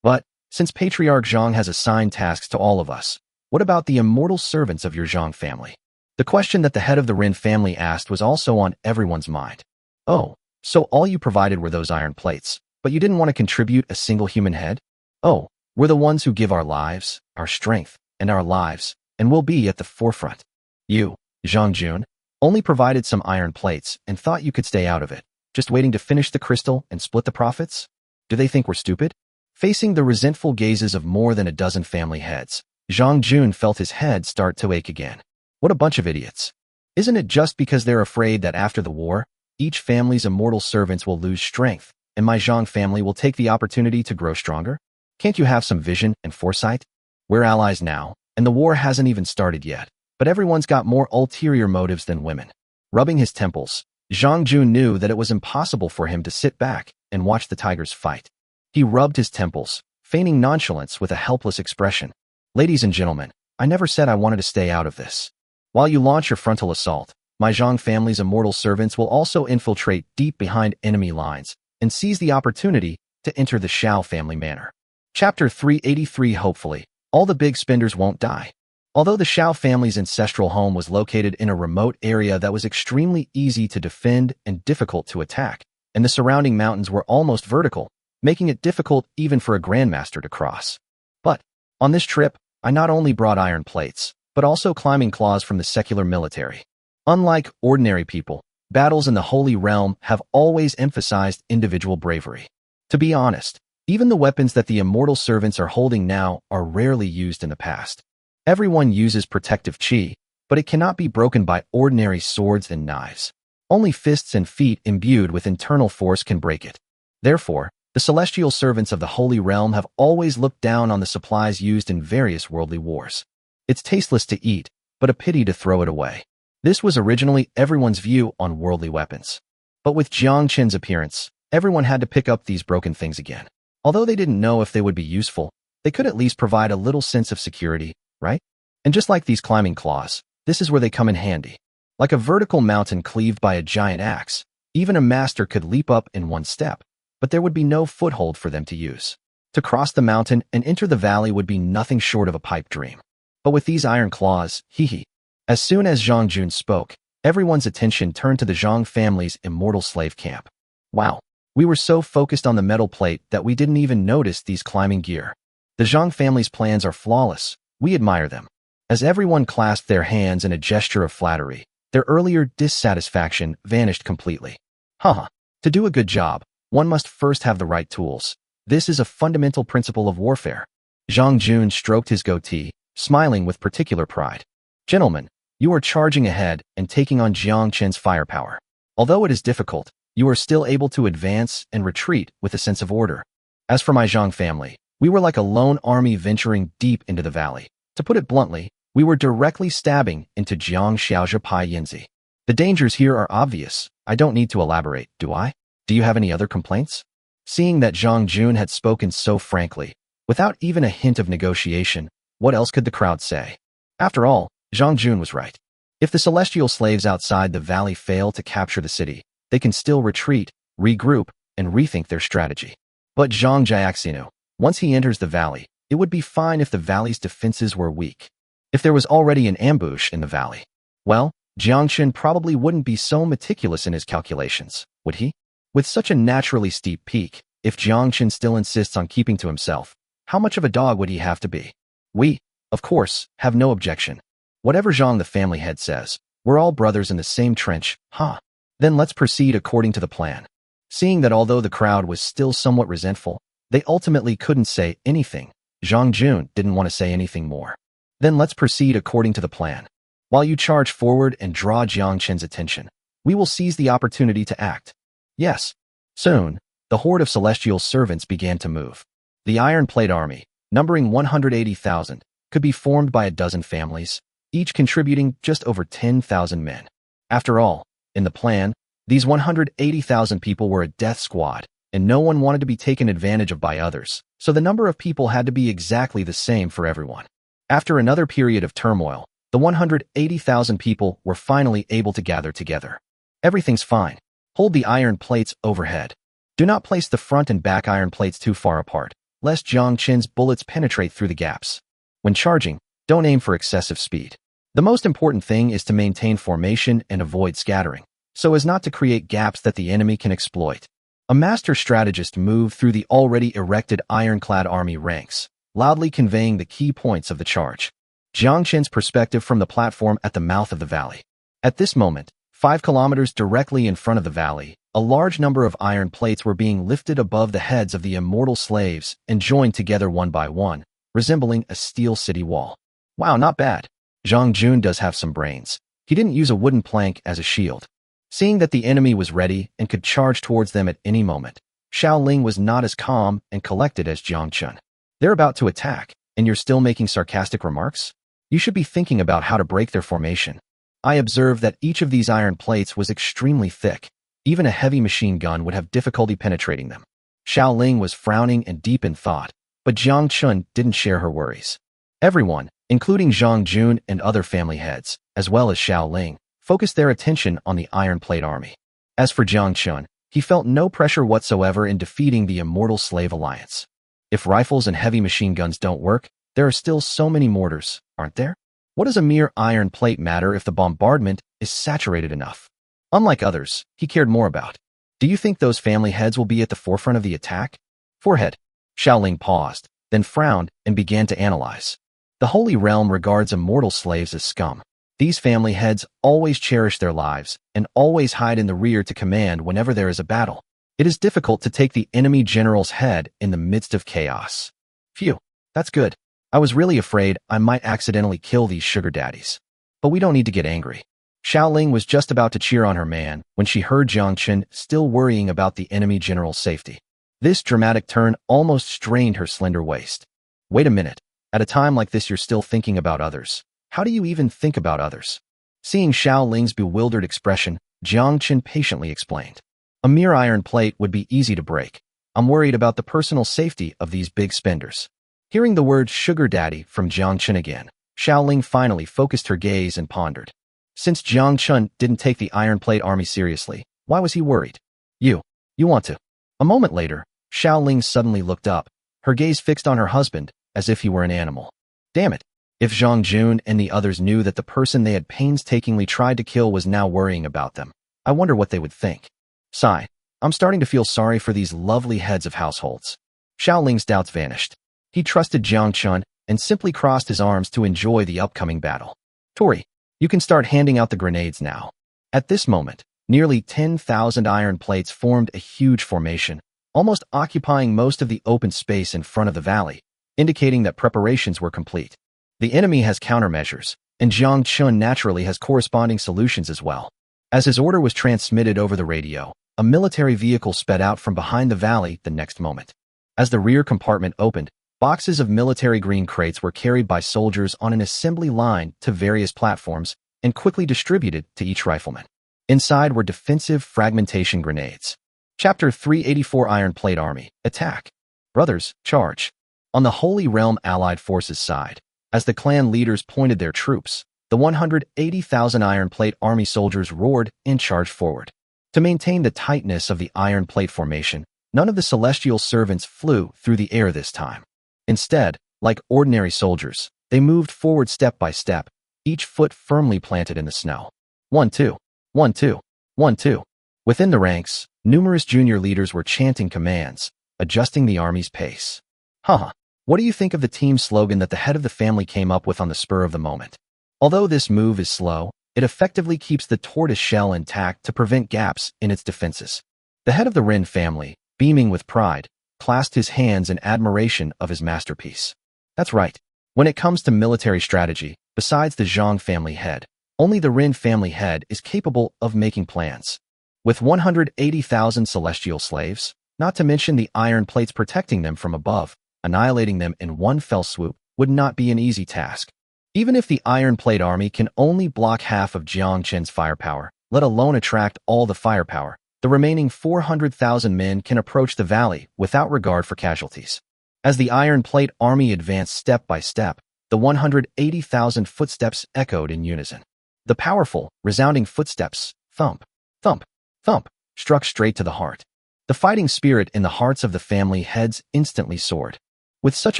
But, since Patriarch Zhang has assigned tasks to all of us, what about the immortal servants of your Zhang family? The question that the head of the Ren family asked was also on everyone's mind. Oh, so all you provided were those iron plates, but you didn't want to contribute a single human head? Oh, we're the ones who give our lives, our strength, and our lives, and will be at the forefront. You, Jiang Jun, only provided some iron plates and thought you could stay out of it, just waiting to finish the crystal and split the profits? Do they think we're stupid? Facing the resentful gazes of more than a dozen family heads, Jiang Jun felt his head start to ache again. What a bunch of idiots. Isn't it just because they're afraid that after the war, each family's immortal servants will lose strength, and my Zhang family will take the opportunity to grow stronger? Can't you have some vision and foresight? We're allies now, and the war hasn't even started yet, but everyone's got more ulterior motives than women. Rubbing his temples, Jiang Jun knew that it was impossible for him to sit back and watch the tigers fight. He rubbed his temples, feigning nonchalance with a helpless expression. Ladies and gentlemen, I never said I wanted to stay out of this. While you launch your frontal assault, my Zhang family's immortal servants will also infiltrate deep behind enemy lines and seize the opportunity to enter the Xiao family manor. Chapter 383. Hopefully, all the big spenders won't die. Although the Xiao family's ancestral home was located in a remote area that was extremely easy to defend and difficult to attack, and the surrounding mountains were almost vertical, making it difficult even for a grandmaster to cross. But, on this trip, I not only brought iron plates, but also climbing claws from the secular military. Unlike ordinary people, battles in the Holy Realm have always emphasized individual bravery. To be honest, even the weapons that the immortal servants are holding now are rarely used in the past. Everyone uses protective chi, but it cannot be broken by ordinary swords and knives. Only fists and feet imbued with internal force can break it. Therefore, the celestial servants of the Holy Realm have always looked down on the supplies used in various worldly wars. It's tasteless to eat, but a pity to throw it away. This was originally everyone's view on worldly weapons. But with Jiang Chen's appearance, everyone had to pick up these broken things again. Although they didn't know if they would be useful, they could at least provide a little sense of security, right? And just like these climbing claws, this is where they come in handy. Like a vertical mountain cleaved by a giant axe, even a master could leap up in one step, but there would be no foothold for them to use. To cross the mountain and enter the valley would be nothing short of a pipe dream. But with these iron claws, hee. As soon as Zhang Jun spoke, everyone's attention turned to the Zhang family's immortal slave camp. Wow, we were so focused on the metal plate that we didn't even notice these climbing gear. The Zhang family's plans are flawless. We admire them. As everyone clasped their hands in a gesture of flattery, their earlier dissatisfaction vanished completely. Haha, to do a good job, one must first have the right tools. This is a fundamental principle of warfare. Zhang Jun stroked his goatee, smiling with particular pride. Gentlemen, you are charging ahead and taking on Jiang Chen's firepower. Although it is difficult, you are still able to advance and retreat with a sense of order. As for my Zhang family, we were like a lone army venturing deep into the valley. To put it bluntly, we were directly stabbing into Jiang Xiaozhi Pai Yinzi. The dangers here are obvious. I don't need to elaborate, do I? Do you have any other complaints? Seeing that Zhang Jun had spoken so frankly, without even a hint of negotiation, what else could the crowd say? After all, Zhang Jun was right. If the celestial slaves outside the valley fail to capture the city, they can still retreat, regroup, and rethink their strategy. But Zhang Jiaxinu, once he enters the valley, it would be fine if the valley's defenses were weak. If there was already an ambush in the valley, well, Jiang Chen probably wouldn't be so meticulous in his calculations, would he? With such a naturally steep peak, if Jiang Chen still insists on keeping to himself, how much of a dog would he have to be? We, of course, have no objection. Whatever Zhang the family head says, we're all brothers in the same trench, huh? Then let's proceed according to the plan. Seeing that although the crowd was still somewhat resentful, they ultimately couldn't say anything, Zhang Jun didn't want to say anything more. Then let's proceed according to the plan. While you charge forward and draw Jiang Chen's attention, we will seize the opportunity to act. Yes. Soon, the horde of celestial servants began to move. The Iron Plate Army, numbering 180,000, could be formed by a dozen families, each contributing just over 10,000 men. After all, in the plan, these 180,000 people were a death squad, and no one wanted to be taken advantage of by others, so the number of people had to be exactly the same for everyone. After another period of turmoil, the 180,000 people were finally able to gather together. Everything's fine. Hold the iron plates overhead. Do not place the front and back iron plates too far apart, lest Jiang Chen's bullets penetrate through the gaps. When charging, don't aim for excessive speed. The most important thing is to maintain formation and avoid scattering, so as not to create gaps that the enemy can exploit. A master strategist moved through the already erected ironclad army ranks, loudly conveying the key points of the charge. Jiang Chen's perspective from the platform at the mouth of the valley. At this moment, 5 kilometers directly in front of the valley, a large number of iron plates were being lifted above the heads of the immortal slaves and joined together one by one, resembling a steel city wall. Wow, not bad. Zhang Jun does have some brains. He didn't use a wooden plank as a shield. Seeing that the enemy was ready and could charge towards them at any moment, Xiao Ling was not as calm and collected as Jiang Chen. They're about to attack, and you're still making sarcastic remarks? You should be thinking about how to break their formation. I observed that each of these iron plates was extremely thick. Even a heavy machine gun would have difficulty penetrating them. Xiao Ling was frowning and deep in thought, but Jiang Chen didn't share her worries. Everyone, including Zhang Jun and other family heads, as well as Xiao Ling, focused their attention on the Iron Plate Army. As for Jiang Chen, he felt no pressure whatsoever in defeating the Immortal Slave Alliance. If rifles and heavy machine guns don't work, there are still so many mortars, aren't there? What does a mere iron plate matter if the bombardment is saturated enough? Unlike others, he cared more about. Do you think those family heads will be at the forefront of the attack? Forehead. Xiaoling paused, then frowned and began to analyze. The Holy Realm regards immortal slaves as scum. These family heads always cherish their lives and always hide in the rear to command whenever there is a battle. It is difficult to take the enemy general's head in the midst of chaos. Phew, that's good. I was really afraid I might accidentally kill these sugar daddies. But we don't need to get angry. Xiaoling was just about to cheer on her man when she heard Jiang Chen still worrying about the enemy general's safety. This dramatic turn almost strained her slender waist. Wait a minute. At a time like this you're still thinking about others. How do you even think about others? Seeing Xiaoling's bewildered expression, Jiang Chen patiently explained. A mere iron plate would be easy to break. I'm worried about the personal safety of these big spenders. Hearing the word sugar daddy from Jiang Chen again, Xiaoling finally focused her gaze and pondered. Since Jiang Chen didn't take the iron plate army seriously, why was he worried? You want to. A moment later, Xiaoling suddenly looked up, her gaze fixed on her husband, as if he were an animal. Damn it. If Zhang Jun and the others knew that the person they had painstakingly tried to kill was now worrying about them, I wonder what they would think. Sigh. I'm starting to feel sorry for these lovely heads of households. Xiaoling's doubts vanished. He trusted Jiang Chen and simply crossed his arms to enjoy the upcoming battle. Tori, you can start handing out the grenades now. At this moment, nearly 10,000 iron plates formed a huge formation, almost occupying most of the open space in front of the valley, indicating that preparations were complete. The enemy has countermeasures, and Jiang Chen naturally has corresponding solutions as well. As his order was transmitted over the radio, a military vehicle sped out from behind the valley the next moment. As the rear compartment opened, boxes of military green crates were carried by soldiers on an assembly line to various platforms and quickly distributed to each rifleman. Inside were defensive fragmentation grenades. Chapter 384 Iron Plate Army, Attack. Brothers, charge. On the Holy Realm Allied Forces side, as the clan leaders pointed their troops, the 180,000 Iron Plate Army soldiers roared and charged forward. To maintain the tightness of the Iron Plate formation, none of the celestial servants flew through the air this time. Instead, like ordinary soldiers, they moved forward step by step, each foot firmly planted in the snow. 1, 2, 1, 2, 1, 2. Within the ranks, numerous junior leaders were chanting commands, adjusting the army's pace. Haha. What do you think of the team slogan that the head of the family came up with on the spur of the moment? Although this move is slow, it effectively keeps the tortoise shell intact to prevent gaps in its defenses. The head of the Ren family, beaming with pride, clasped his hands in admiration of his masterpiece. That's right. When it comes to military strategy, besides the Zhang family head, only the Ren family head is capable of making plans. With 180,000 celestial slaves, not to mention the iron plates protecting them from above, annihilating them in one fell swoop would not be an easy task. Even if the Iron Plate Army can only block half of Jiang Chen's firepower, let alone attract all the firepower, the remaining 400,000 men can approach the valley without regard for casualties. As the Iron Plate Army advanced step by step, the 180,000 footsteps echoed in unison. The powerful, resounding footsteps, thump, thump, thump, struck straight to the heart. The fighting spirit in the hearts of the family heads instantly soared. With such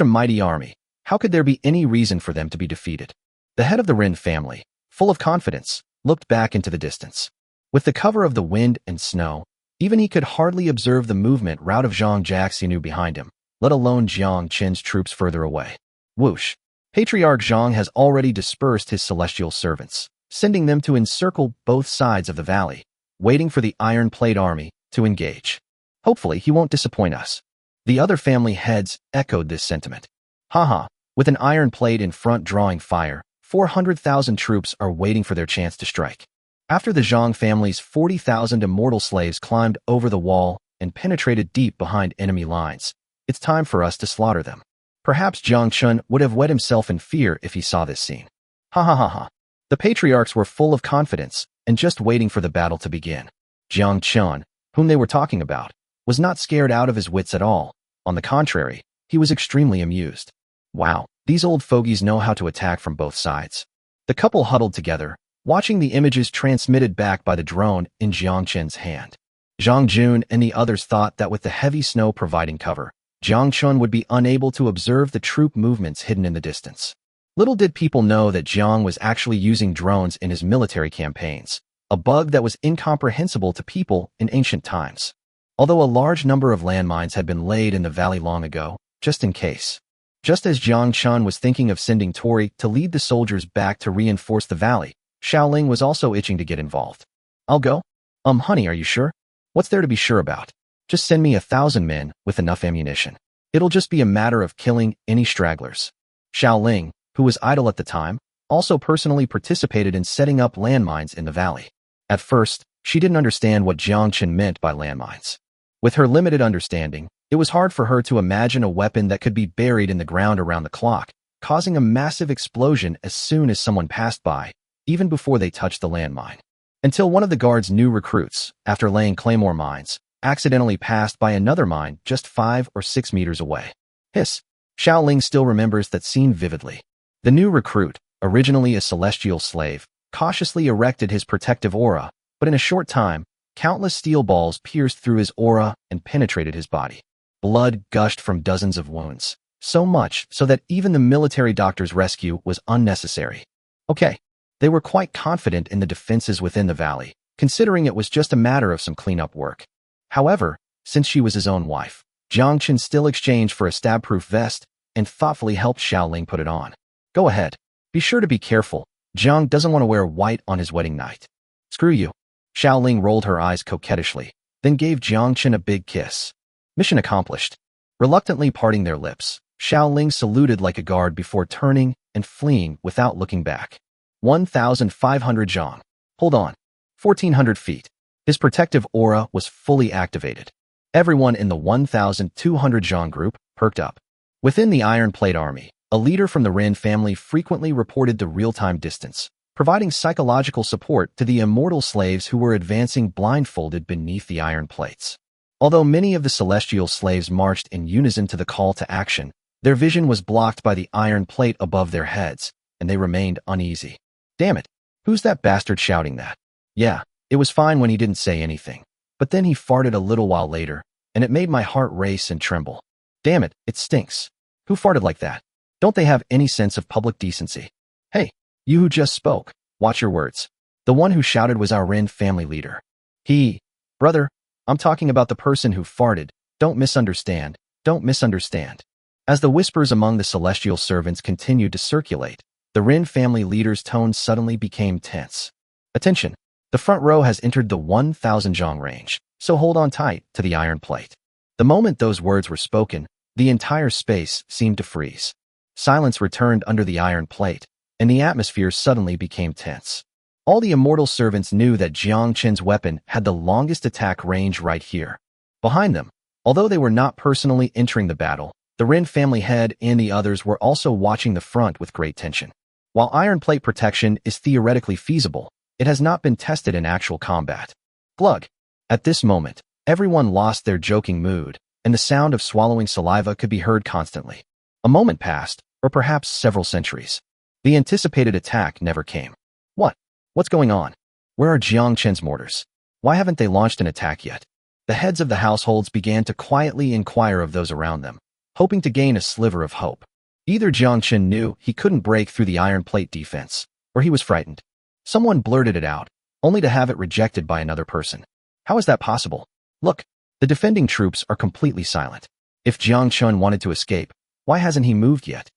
a mighty army, how could there be any reason for them to be defeated? The head of the Ren family, full of confidence, looked back into the distance. With the cover of the wind and snow, even he could hardly observe the movement route of Zhang Jiaxianu behind him, let alone Jiang Chen's troops further away. Whoosh! Patriarch Zhang has already dispersed his celestial servants, sending them to encircle both sides of the valley, waiting for the Iron Plate Army to engage. Hopefully he won't disappoint us. The other family heads echoed this sentiment. Haha, with an iron plate in front drawing fire, 400,000 troops are waiting for their chance to strike. After the Zhang family's 40,000 immortal slaves climbed over the wall and penetrated deep behind enemy lines, it's time for us to slaughter them. Perhaps Jiang Chen would have wet himself in fear if he saw this scene. Ha ha ha ha. The patriarchs were full of confidence and just waiting for the battle to begin. Jiang Chen, whom they were talking about, was not scared out of his wits at all. On the contrary, he was extremely amused. Wow, these old fogies know how to attack from both sides. The couple huddled together, watching the images transmitted back by the drone in Jiang Chen's hand. Zhang Jun and the others thought that with the heavy snow providing cover, Jiang Chen would be unable to observe the troop movements hidden in the distance. Little did people know that Jiang was actually using drones in his military campaigns, a bug that was incomprehensible to people in ancient times. Although a large number of landmines had been laid in the valley long ago, just in case. Just as Jiang Chen was thinking of sending Tori to lead the soldiers back to reinforce the valley, Xiao was also itching to get involved. I'll go? Honey, are you sure? What's there to be sure about? Just send me 1,000 men with enough ammunition. It'll just be a matter of killing any stragglers. Xiao, who was idle at the time, also personally participated in setting up landmines in the valley. At first, she didn't understand what Jiang Chen meant by landmines. With her limited understanding, it was hard for her to imagine a weapon that could be buried in the ground around the clock, causing a massive explosion as soon as someone passed by, even before they touched the landmine. Until one of the guard's new recruits, after laying claymore mines, accidentally passed by another mine just 5 or 6 meters away. Hiss! Xiao still remembers that scene vividly. The new recruit, originally a celestial slave, cautiously erected his protective aura, but in a short time, countless steel balls pierced through his aura and penetrated his body. Blood gushed from dozens of wounds, so much so that even the military doctor's rescue was unnecessary. Okay, they were quite confident in the defenses within the valley, considering it was just a matter of some cleanup work. However, since she was his own wife, Jiang Chen still exchanged for a stab-proof vest and thoughtfully helped Xiao put it on. Go ahead. Be sure to be careful. Jiang doesn't want to wear white on his wedding night. Screw you. Xiao rolled her eyes coquettishly, then gave Jiang Chen a big kiss. Mission accomplished. Reluctantly parting their lips, Xiao saluted like a guard before turning and fleeing without looking back. 1,500 zhang. Hold on. 1,400 feet. His protective aura was fully activated. Everyone in the 1,200 zhang group perked up. Within the Iron Plate Army, a leader from the Ren family frequently reported the real-time distance, providing psychological support to the immortal slaves who were advancing blindfolded beneath the iron plates. Although many of the celestial slaves marched in unison to the call to action, their vision was blocked by the iron plate above their heads, and they remained uneasy. Damn it, who's that bastard shouting that? Yeah, it was fine when he didn't say anything, but then he farted a little while later, and it made my heart race and tremble. Damn it, it stinks. Who farted like that? Don't they have any sense of public decency? Hey, you who just spoke, watch your words. The one who shouted was our Ren family leader. Brother, I'm talking about the person who farted. Don't misunderstand. Don't misunderstand. As the whispers among the celestial servants continued to circulate, the Ren family leader's tone suddenly became tense. Attention. The front row has entered the 1,000 zhang range, so hold on tight to the iron plate. The moment those words were spoken, the entire space seemed to freeze. Silence returned under the iron plate, and the atmosphere suddenly became tense. All the immortal servants knew that Jiang Chen's weapon had the longest attack range right here. Behind them, although they were not personally entering the battle, the Ren family head and the others were also watching the front with great tension. While iron plate protection is theoretically feasible, it has not been tested in actual combat. Glug. At this moment, everyone lost their joking mood, and the sound of swallowing saliva could be heard constantly. A moment passed, or perhaps several centuries. The anticipated attack never came. What's going on? Where are Jiang Chen's mortars? Why haven't they launched an attack yet? The heads of the households began to quietly inquire of those around them, hoping to gain a sliver of hope. Either Jiang Chen knew he couldn't break through the iron plate defense, or he was frightened. Someone blurted it out, only to have it rejected by another person. How is that possible? Look, the defending troops are completely silent. If Jiang Chen wanted to escape, why hasn't he moved yet?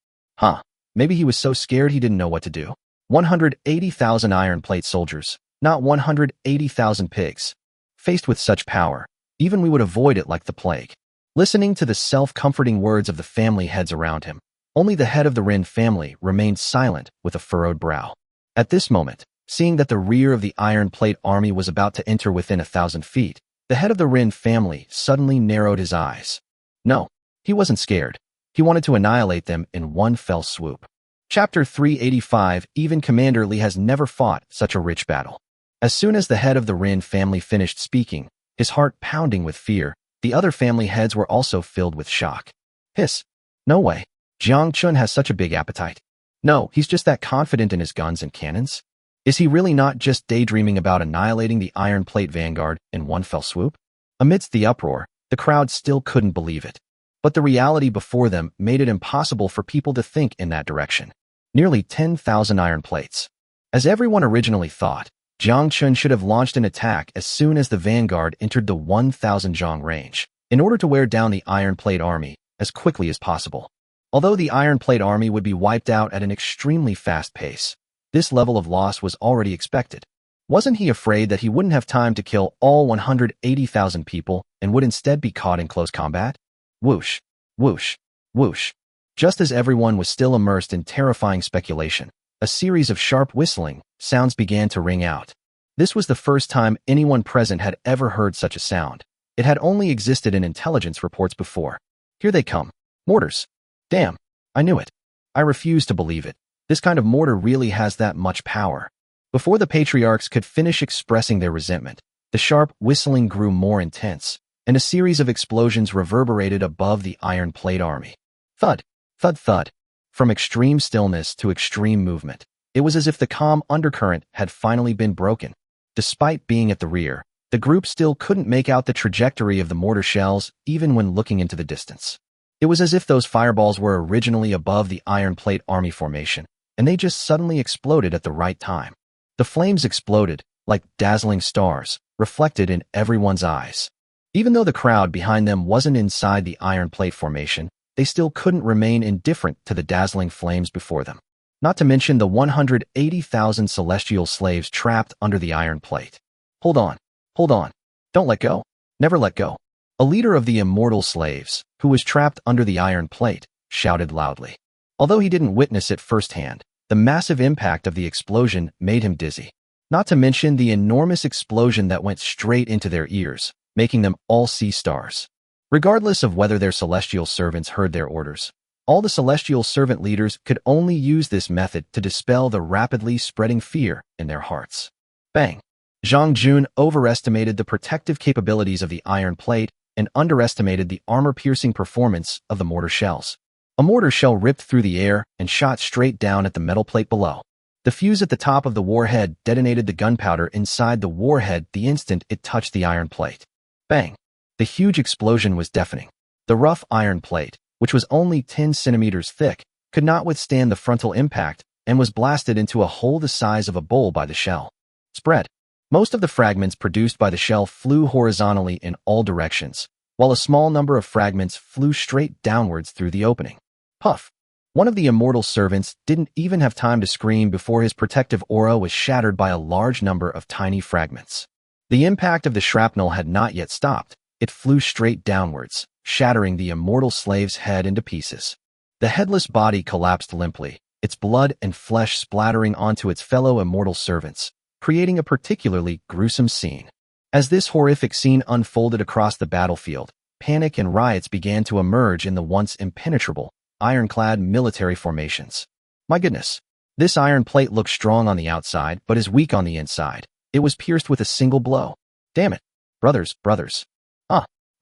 Maybe he was so scared he didn't know what to do. 180,000 iron plate soldiers, not 180,000 pigs. Faced with such power, even we would avoid it like the plague. Listening to the self-comforting words of the family heads around him, only the head of the Ren family remained silent with a furrowed brow. At this moment, seeing that the rear of the iron plate army was about to enter within 1,000 feet, the head of the Ren family suddenly narrowed his eyes. No, he wasn't scared. He wanted to annihilate them in one fell swoop. Chapter 385. Even Commander Li has never fought such a rich battle. As soon as the head of the Ren family finished speaking, his heart pounding with fear, the other family heads were also filled with shock. Hiss. No way. Jiang Chen has such a big appetite. No, he's just that confident in his guns and cannons. Is he really not just daydreaming about annihilating the Iron Plate Vanguard in one fell swoop? Amidst the uproar, the crowd still couldn't believe it. But the reality before them made it impossible for people to think in that direction. Nearly 10,000 iron plates. As everyone originally thought, Jiang Chen should have launched an attack as soon as the vanguard entered the 1,000 zhang range, in order to wear down the Iron Plate army as quickly as possible. Although the Iron Plate army would be wiped out at an extremely fast pace, this level of loss was already expected. Wasn't he afraid that he wouldn't have time to kill all 180,000 people and would instead be caught in close combat? Whoosh, whoosh, whoosh. Just as everyone was still immersed in terrifying speculation, a series of sharp whistling sounds began to ring out. This was the first time anyone present had ever heard such a sound. It had only existed in intelligence reports before. Here they come. Mortars. Damn, I knew it. I refuse to believe it. This kind of mortar really has that much power. Before the patriarchs could finish expressing their resentment, the sharp whistling grew more intense, and a series of explosions reverberated above the Iron Plate army. Thud, thud, thud. From extreme stillness to extreme movement, it was as if the calm undercurrent had finally been broken. Despite being at the rear, the group still couldn't make out the trajectory of the mortar shells even when looking into the distance. It was as if those fireballs were originally above the Iron Plate army formation, and they just suddenly exploded at the right time. The flames exploded, like dazzling stars, reflected in everyone's eyes. Even though the crowd behind them wasn't inside the Iron Plate formation, they still couldn't remain indifferent to the dazzling flames before them. Not to mention the 180,000 celestial slaves trapped under the Iron Plate. Hold on. Hold on. Don't let go. Never let go. A leader of the immortal slaves, who was trapped under the Iron Plate, shouted loudly. Although he didn't witness it firsthand, the massive impact of the explosion made him dizzy. Not to mention the enormous explosion that went straight into their ears, making them all see stars. Regardless of whether their celestial servants heard their orders, all the celestial servant leaders could only use this method to dispel the rapidly spreading fear in their hearts. Bang! Zhang Jun overestimated the protective capabilities of the Iron Plate and underestimated the armor-piercing performance of the mortar shells. A mortar shell ripped through the air and shot straight down at the metal plate below. The fuse at the top of the warhead detonated the gunpowder inside the warhead the instant it touched the Iron Plate. Bang! The huge explosion was deafening. The rough Iron Plate, which was only 10 centimeters thick, could not withstand the frontal impact and was blasted into a hole the size of a bowl by the shell. Spread. Most of the fragments produced by the shell flew horizontally in all directions, while a small number of fragments flew straight downwards through the opening. Puff! One of the immortal servants didn't even have time to scream before his protective aura was shattered by a large number of tiny fragments. The impact of the shrapnel had not yet stopped. It flew straight downwards, shattering the immortal slave's head into pieces. The headless body collapsed limply, its blood and flesh splattering onto its fellow immortal servants, creating a particularly gruesome scene. As this horrific scene unfolded across the battlefield, panic and riots began to emerge in the once impenetrable, ironclad military formations. My goodness, this Iron Plate looks strong on the outside but is weak on the inside. It was pierced with a single blow. Damn it. Brothers.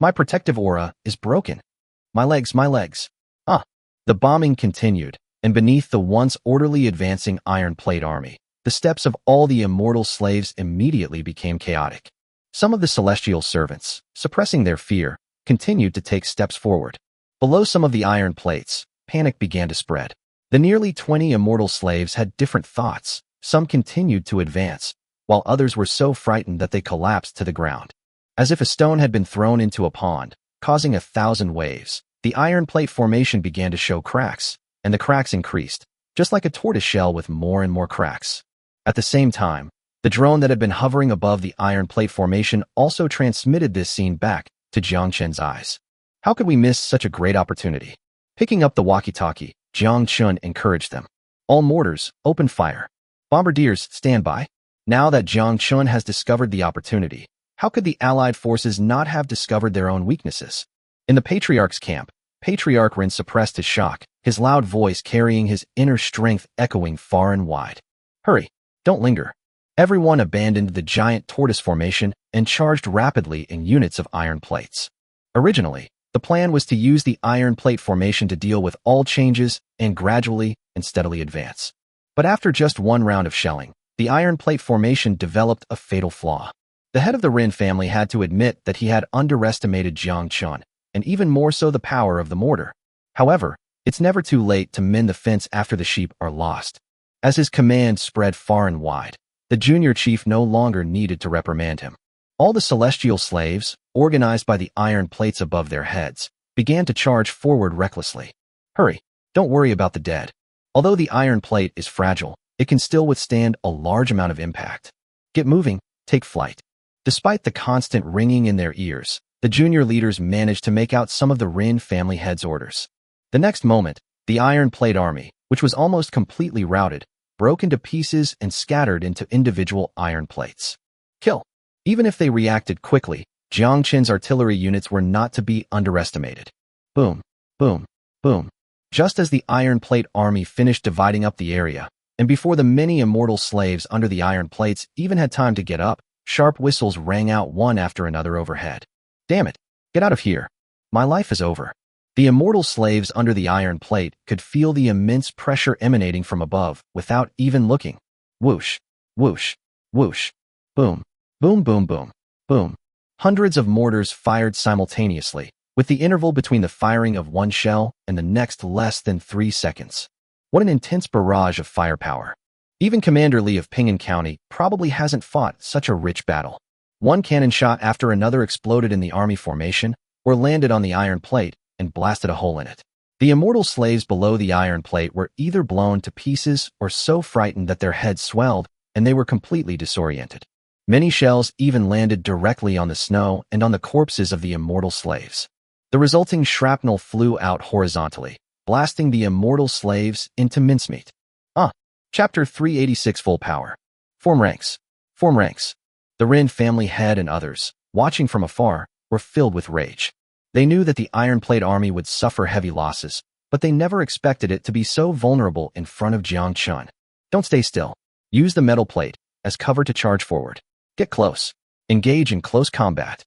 My protective aura is broken. My legs. The bombing continued, and beneath the once orderly advancing Iron Plate army, the steps of all the immortal slaves immediately became chaotic. Some of the celestial servants, suppressing their fear, continued to take steps forward. Below some of the Iron Plates, panic began to spread. The nearly 20 immortal slaves had different thoughts. Some continued to advance, while others were so frightened that they collapsed to the ground. As if a stone had been thrown into a pond, causing 1,000 waves, the Iron Plate formation began to show cracks, and the cracks increased, just like a tortoise shell with more and more cracks. At the same time, the drone that had been hovering above the Iron Plate formation also transmitted this scene back to Jiang Chen's eyes. How could we miss such a great opportunity? Picking up the walkie-talkie, Jiang Chen encouraged them. All mortars, open fire. Bombardiers, stand by. Now that Jiang Chen has discovered the opportunity, how could the Allied forces not have discovered their own weaknesses? In the Patriarch's camp, Patriarch Ren suppressed his shock, his loud voice carrying his inner strength echoing far and wide. Hurry, don't linger. Everyone abandoned the giant tortoise formation and charged rapidly in units of iron plates. Originally, the plan was to use the Iron Plate formation to deal with all changes and gradually and steadily advance. But after just one round of shelling, the Iron Plate formation developed a fatal flaw. The head of the Ren family had to admit that he had underestimated Jiang Chen, and even more so the power of the mortar. However, it's never too late to mend the fence after the sheep are lost. As his command spread far and wide, the junior chief no longer needed to reprimand him. All the celestial slaves, organized by the iron plates above their heads, began to charge forward recklessly. Hurry, don't worry about the dead. Although the iron plate is fragile, it can still withstand a large amount of impact. Get moving, take flight. Despite the constant ringing in their ears, the junior leaders managed to make out some of the Rin family heads' orders. The next moment, the iron plate army, which was almost completely routed, broke into pieces and scattered into individual iron plates. Kill. Even if they reacted quickly, Jiang Chen's artillery units were not to be underestimated. Boom, boom, boom. Just as the iron plate army finished dividing up the area, and before the many immortal slaves under the iron plates even had time to get up, sharp whistles rang out one after another overhead. Damn it, get out of here. My life is over. The immortal slaves under the iron plate could feel the immense pressure emanating from above without even looking. Whoosh, whoosh, whoosh, boom, boom, boom, boom, boom. Hundreds of mortars fired simultaneously, with the interval between the firing of one shell and the next less than 3 seconds. What an intense barrage of firepower. Even Commander Li of Ping'an County probably hasn't fought such a rich battle. One cannon shot after another exploded in the army formation, or landed on the iron plate and blasted a hole in it. The immortal slaves below the iron plate were either blown to pieces or so frightened that their heads swelled and they were completely disoriented. Many shells even landed directly on the snow and on the corpses of the immortal slaves. The resulting shrapnel flew out horizontally, blasting the immortal slaves into mincemeat. Chapter 386 Full Power. Form ranks. Form ranks. The Rin family head and others, watching from afar, were filled with rage. They knew that the iron plate army would suffer heavy losses, but they never expected it to be so vulnerable in front of Jiang Chen. Don't stay still. Use the metal plate as cover to charge forward. Get close. Engage in close combat.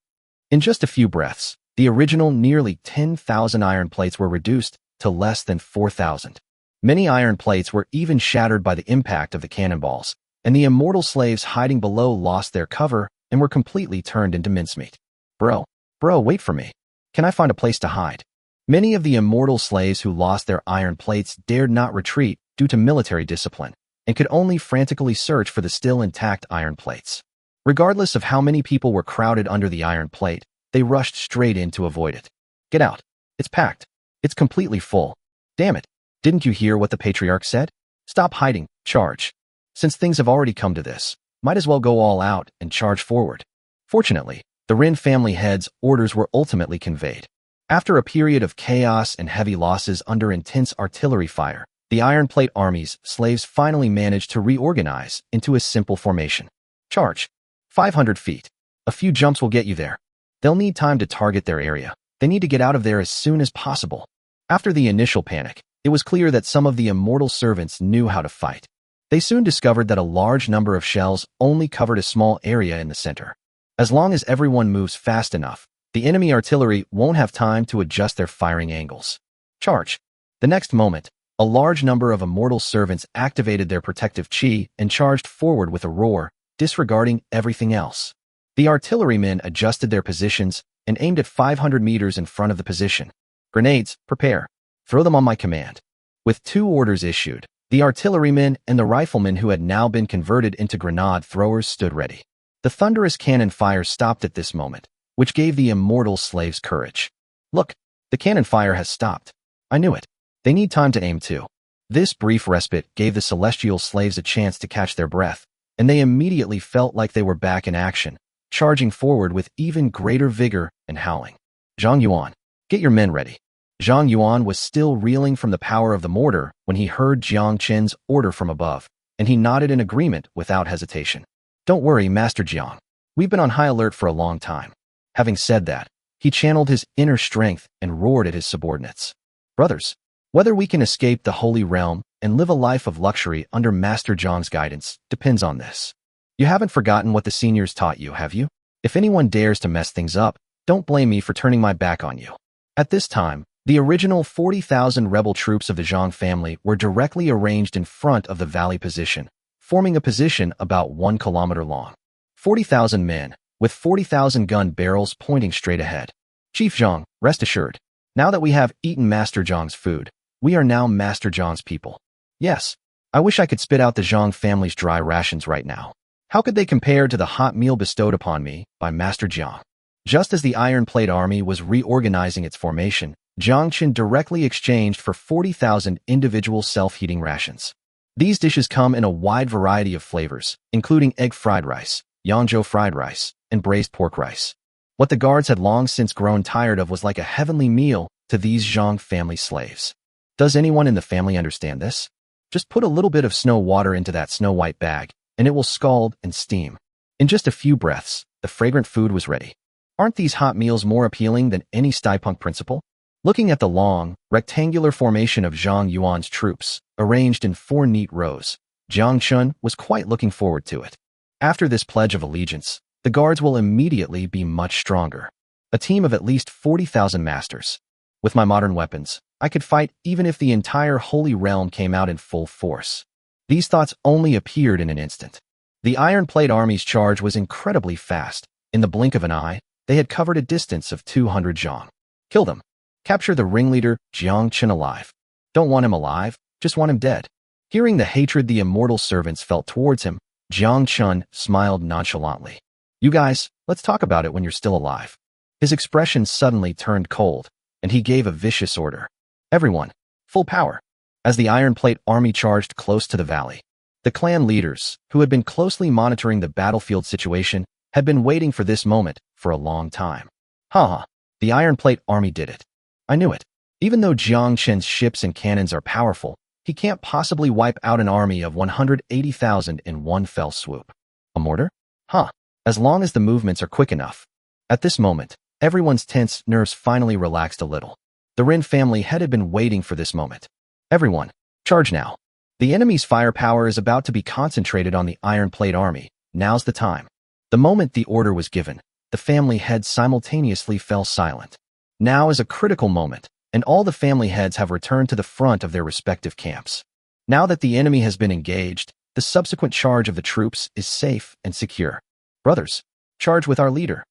In just a few breaths, the original nearly 10,000 iron plates were reduced to less than 4,000. Many iron plates were even shattered by the impact of the cannonballs, and the immortal slaves hiding below lost their cover and were completely turned into mincemeat. Bro, wait for me. Can I find a place to hide? Many of the immortal slaves who lost their iron plates dared not retreat due to military discipline, and could only frantically search for the still intact iron plates. Regardless of how many people were crowded under the iron plate, they rushed straight in to avoid it. Get out. It's packed. It's completely full. Damn it. Didn't you hear what the patriarch said? Stop hiding, charge. Since things have already come to this, might as well go all out and charge forward. Fortunately, the Rin family heads' orders were ultimately conveyed. After a period of chaos and heavy losses under intense artillery fire, the iron plate army's slaves finally managed to reorganize into a simple formation. Charge. 500 feet. A few jumps will get you there. They'll need time to target their area. They need to get out of there as soon as possible. After the initial panic, it was clear that some of the immortal servants knew how to fight. They soon discovered that a large number of shells only covered a small area in the center. As long as everyone moves fast enough, the enemy artillery won't have time to adjust their firing angles. Charge. The next moment, a large number of immortal servants activated their protective chi and charged forward with a roar, disregarding everything else. The artillerymen adjusted their positions and aimed at 500 meters in front of the position. Grenades, prepare. Throw them on my command. With 2 orders issued, the artillerymen and the riflemen who had now been converted into grenade throwers stood ready. The thunderous cannon fire stopped at this moment, which gave the immortal slaves courage. Look, the cannon fire has stopped. I knew it. They need time to aim too. This brief respite gave the celestial slaves a chance to catch their breath, and they immediately felt like they were back in action, charging forward with even greater vigor and howling. Zhang Yuan, get your men ready. Zhang Yuan was still reeling from the power of the mortar when he heard Jiang Chen's order from above, and he nodded in agreement without hesitation. Don't worry, Master Jiang. We've been on high alert for a long time. Having said that, he channeled his inner strength and roared at his subordinates. Brothers, whether we can escape the Holy Realm and live a life of luxury under Master Jiang's guidance depends on this. You haven't forgotten what the seniors taught you, have you? If anyone dares to mess things up, don't blame me for turning my back on you. At this time, the original 40,000 rebel troops of the Jiang family were directly arranged in front of the valley position, forming a position about 1 kilometer long. 40,000 men, with 40,000 gun barrels pointing straight ahead. Chief Jiang, rest assured. Now that we have eaten Master Jiang's food, we are now Master Jiang's people. Yes, I wish I could spit out the Jiang family's dry rations right now. How could they compare to the hot meal bestowed upon me by Master Jiang? Just as the Iron Plate Army was reorganizing its formation, Jiang Chen directly exchanged for 40,000 individual self-heating rations. These dishes come in a wide variety of flavors, including egg fried rice, Yangzhou fried rice, and braised pork rice. What the guards had long since grown tired of was like a heavenly meal to these Jiang family slaves. Does anyone in the family understand this? Just put a little bit of snow water into that snow-white bag, and it will scald and steam. In just a few breaths, the fragrant food was ready. Aren't these hot meals more appealing than any steampunk principle? Looking at the long, rectangular formation of Zhang Yuan's troops, arranged in 4 neat rows, Jiang Chen was quite looking forward to it. After this pledge of allegiance, the guards will immediately be much stronger. A team of at least 40,000 masters. With my modern weapons, I could fight even if the entire Holy Realm came out in full force. These thoughts only appeared in an instant. The Iron Plate Army's charge was incredibly fast. In the blink of an eye, they had covered a distance of 200 zhang. Kill them. Capture the ringleader, Jiang Chen, alive. Don't want him alive, just want him dead. Hearing the hatred the immortal servants felt towards him, Jiang Chen smiled nonchalantly. You guys, let's talk about it when you're still alive. His expression suddenly turned cold, and he gave a vicious order. Everyone, full power. As the Iron Plate Army charged close to the valley, the clan leaders, who had been closely monitoring the battlefield situation, had been waiting for this moment for a long time. The Iron Plate Army did it. I knew it. Even though Jiang Chen's ships and cannons are powerful, he can't possibly wipe out an army of 180,000 in one fell swoop. A mortar? As long as the movements are quick enough. At this moment, everyone's tense nerves finally relaxed a little. The Rin family had been waiting for this moment. Everyone, charge now. The enemy's firepower is about to be concentrated on the Iron Plate Army. Now's the time. The moment the order was given, the family heads simultaneously fell silent. Now is a critical moment, and all the family heads have returned to the front of their respective camps. Now that the enemy has been engaged, the subsequent charge of the troops is safe and secure. Brothers, charge with our leader.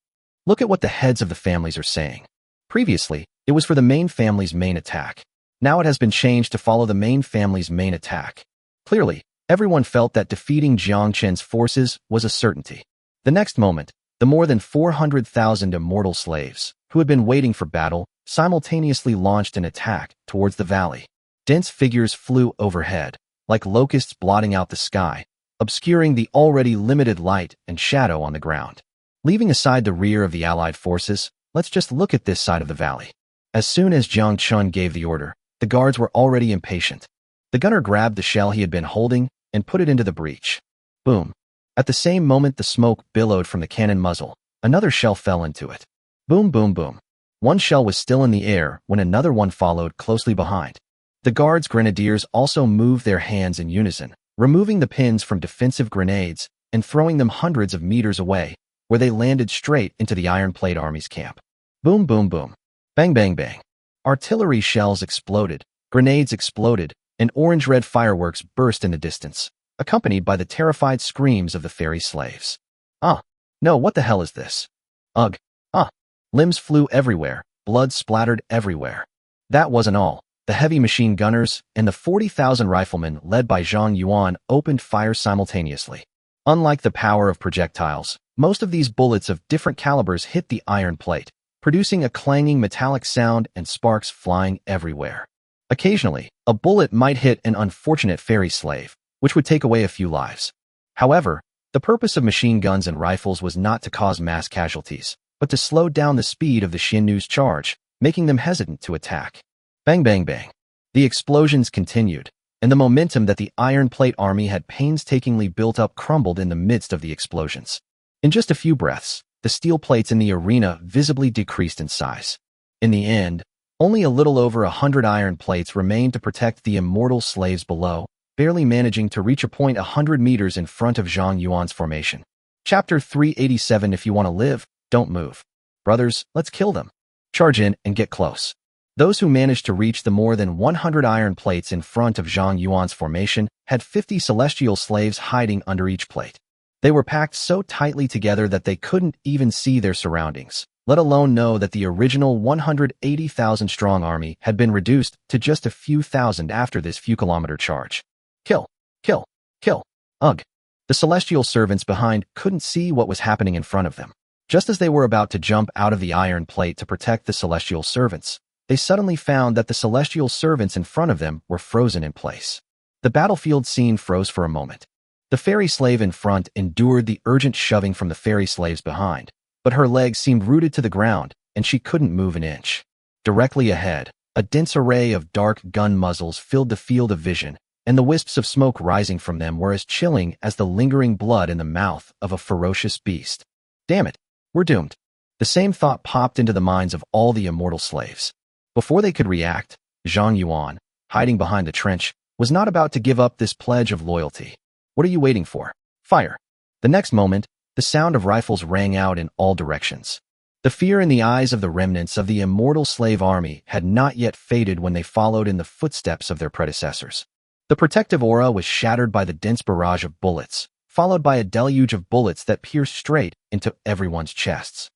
Look at what the heads of the families are saying. Previously, it was for the main family's main attack. Now it has been changed to follow the main family's main attack. Clearly, everyone felt that defeating Jiang Chen's forces was a certainty. The next moment, the more than 400,000 immortal slaves, who had been waiting for battle, simultaneously launched an attack towards the valley. Dense figures flew overhead, like locusts blotting out the sky, obscuring the already limited light and shadow on the ground. Leaving aside the rear of the allied forces, let's just look at this side of the valley. As soon as Jiang Chen gave the order, the guards were already impatient. The gunner grabbed the shell he had been holding and put it into the breech. Boom. At the same moment the smoke billowed from the cannon muzzle, another shell fell into it. Boom, boom, boom. One shell was still in the air when another one followed closely behind. The guards' grenadiers also moved their hands in unison, removing the pins from defensive grenades and throwing them hundreds of meters away, where they landed straight into the Iron Plate Army's camp. Boom, boom, boom. Bang, bang, bang. Artillery shells exploded, grenades exploded, and orange-red fireworks burst in the distance, accompanied by the terrified screams of the ferry slaves. No, what the hell is this? Ugh. Limbs flew everywhere, blood splattered everywhere. That wasn't all. The heavy machine gunners and the 40,000 riflemen led by Zhang Yuan opened fire simultaneously. Unlike the power of projectiles, most of these bullets of different calibers hit the iron plate, producing a clanging metallic sound and sparks flying everywhere. Occasionally, a bullet might hit an unfortunate ferry slave, which would take away a few lives. However, the purpose of machine guns and rifles was not to cause mass casualties, but to slow down the speed of the Xinnu's charge, making them hesitant to attack. Bang, bang, bang. The explosions continued, and the momentum that the Iron Plate Army had painstakingly built up crumbled in the midst of the explosions. In just a few breaths, the steel plates in the arena visibly decreased in size. In the end, only a little over 100 iron plates remained to protect the immortal slaves below, barely managing to reach a point 100 meters in front of Zhang Yuan's formation. Chapter 387. If you want to live, don't move. Brothers, let's kill them. Charge in and get close. Those who managed to reach the more than 100 iron plates in front of Zhang Yuan's formation had 50 celestial slaves hiding under each plate. They were packed so tightly together that they couldn't even see their surroundings, let alone know that the original 180,000-strong army had been reduced to just a few thousand after this few-kilometer charge. Kill, kill, kill. Ugh. The celestial servants behind couldn't see what was happening in front of them. Just as they were about to jump out of the iron plate to protect the celestial servants, they suddenly found that the celestial servants in front of them were frozen in place. The battlefield scene froze for a moment. The fairy slave in front endured the urgent shoving from the fairy slaves behind, but her legs seemed rooted to the ground, and she couldn't move an inch. Directly ahead, a dense array of dark gun muzzles filled the field of vision, and the wisps of smoke rising from them were as chilling as the lingering blood in the mouth of a ferocious beast. Damn it, we're doomed. The same thought popped into the minds of all the immortal slaves. Before they could react, Zhang Yuan, hiding behind the trench, was not about to give up this pledge of loyalty. What are you waiting for? Fire. The next moment, the sound of rifles rang out in all directions. The fear in the eyes of the remnants of the immortal slave army had not yet faded when they followed in the footsteps of their predecessors. The protective aura was shattered by the dense barrage of bullets, followed by a deluge of bullets that pierced straight into everyone's chests.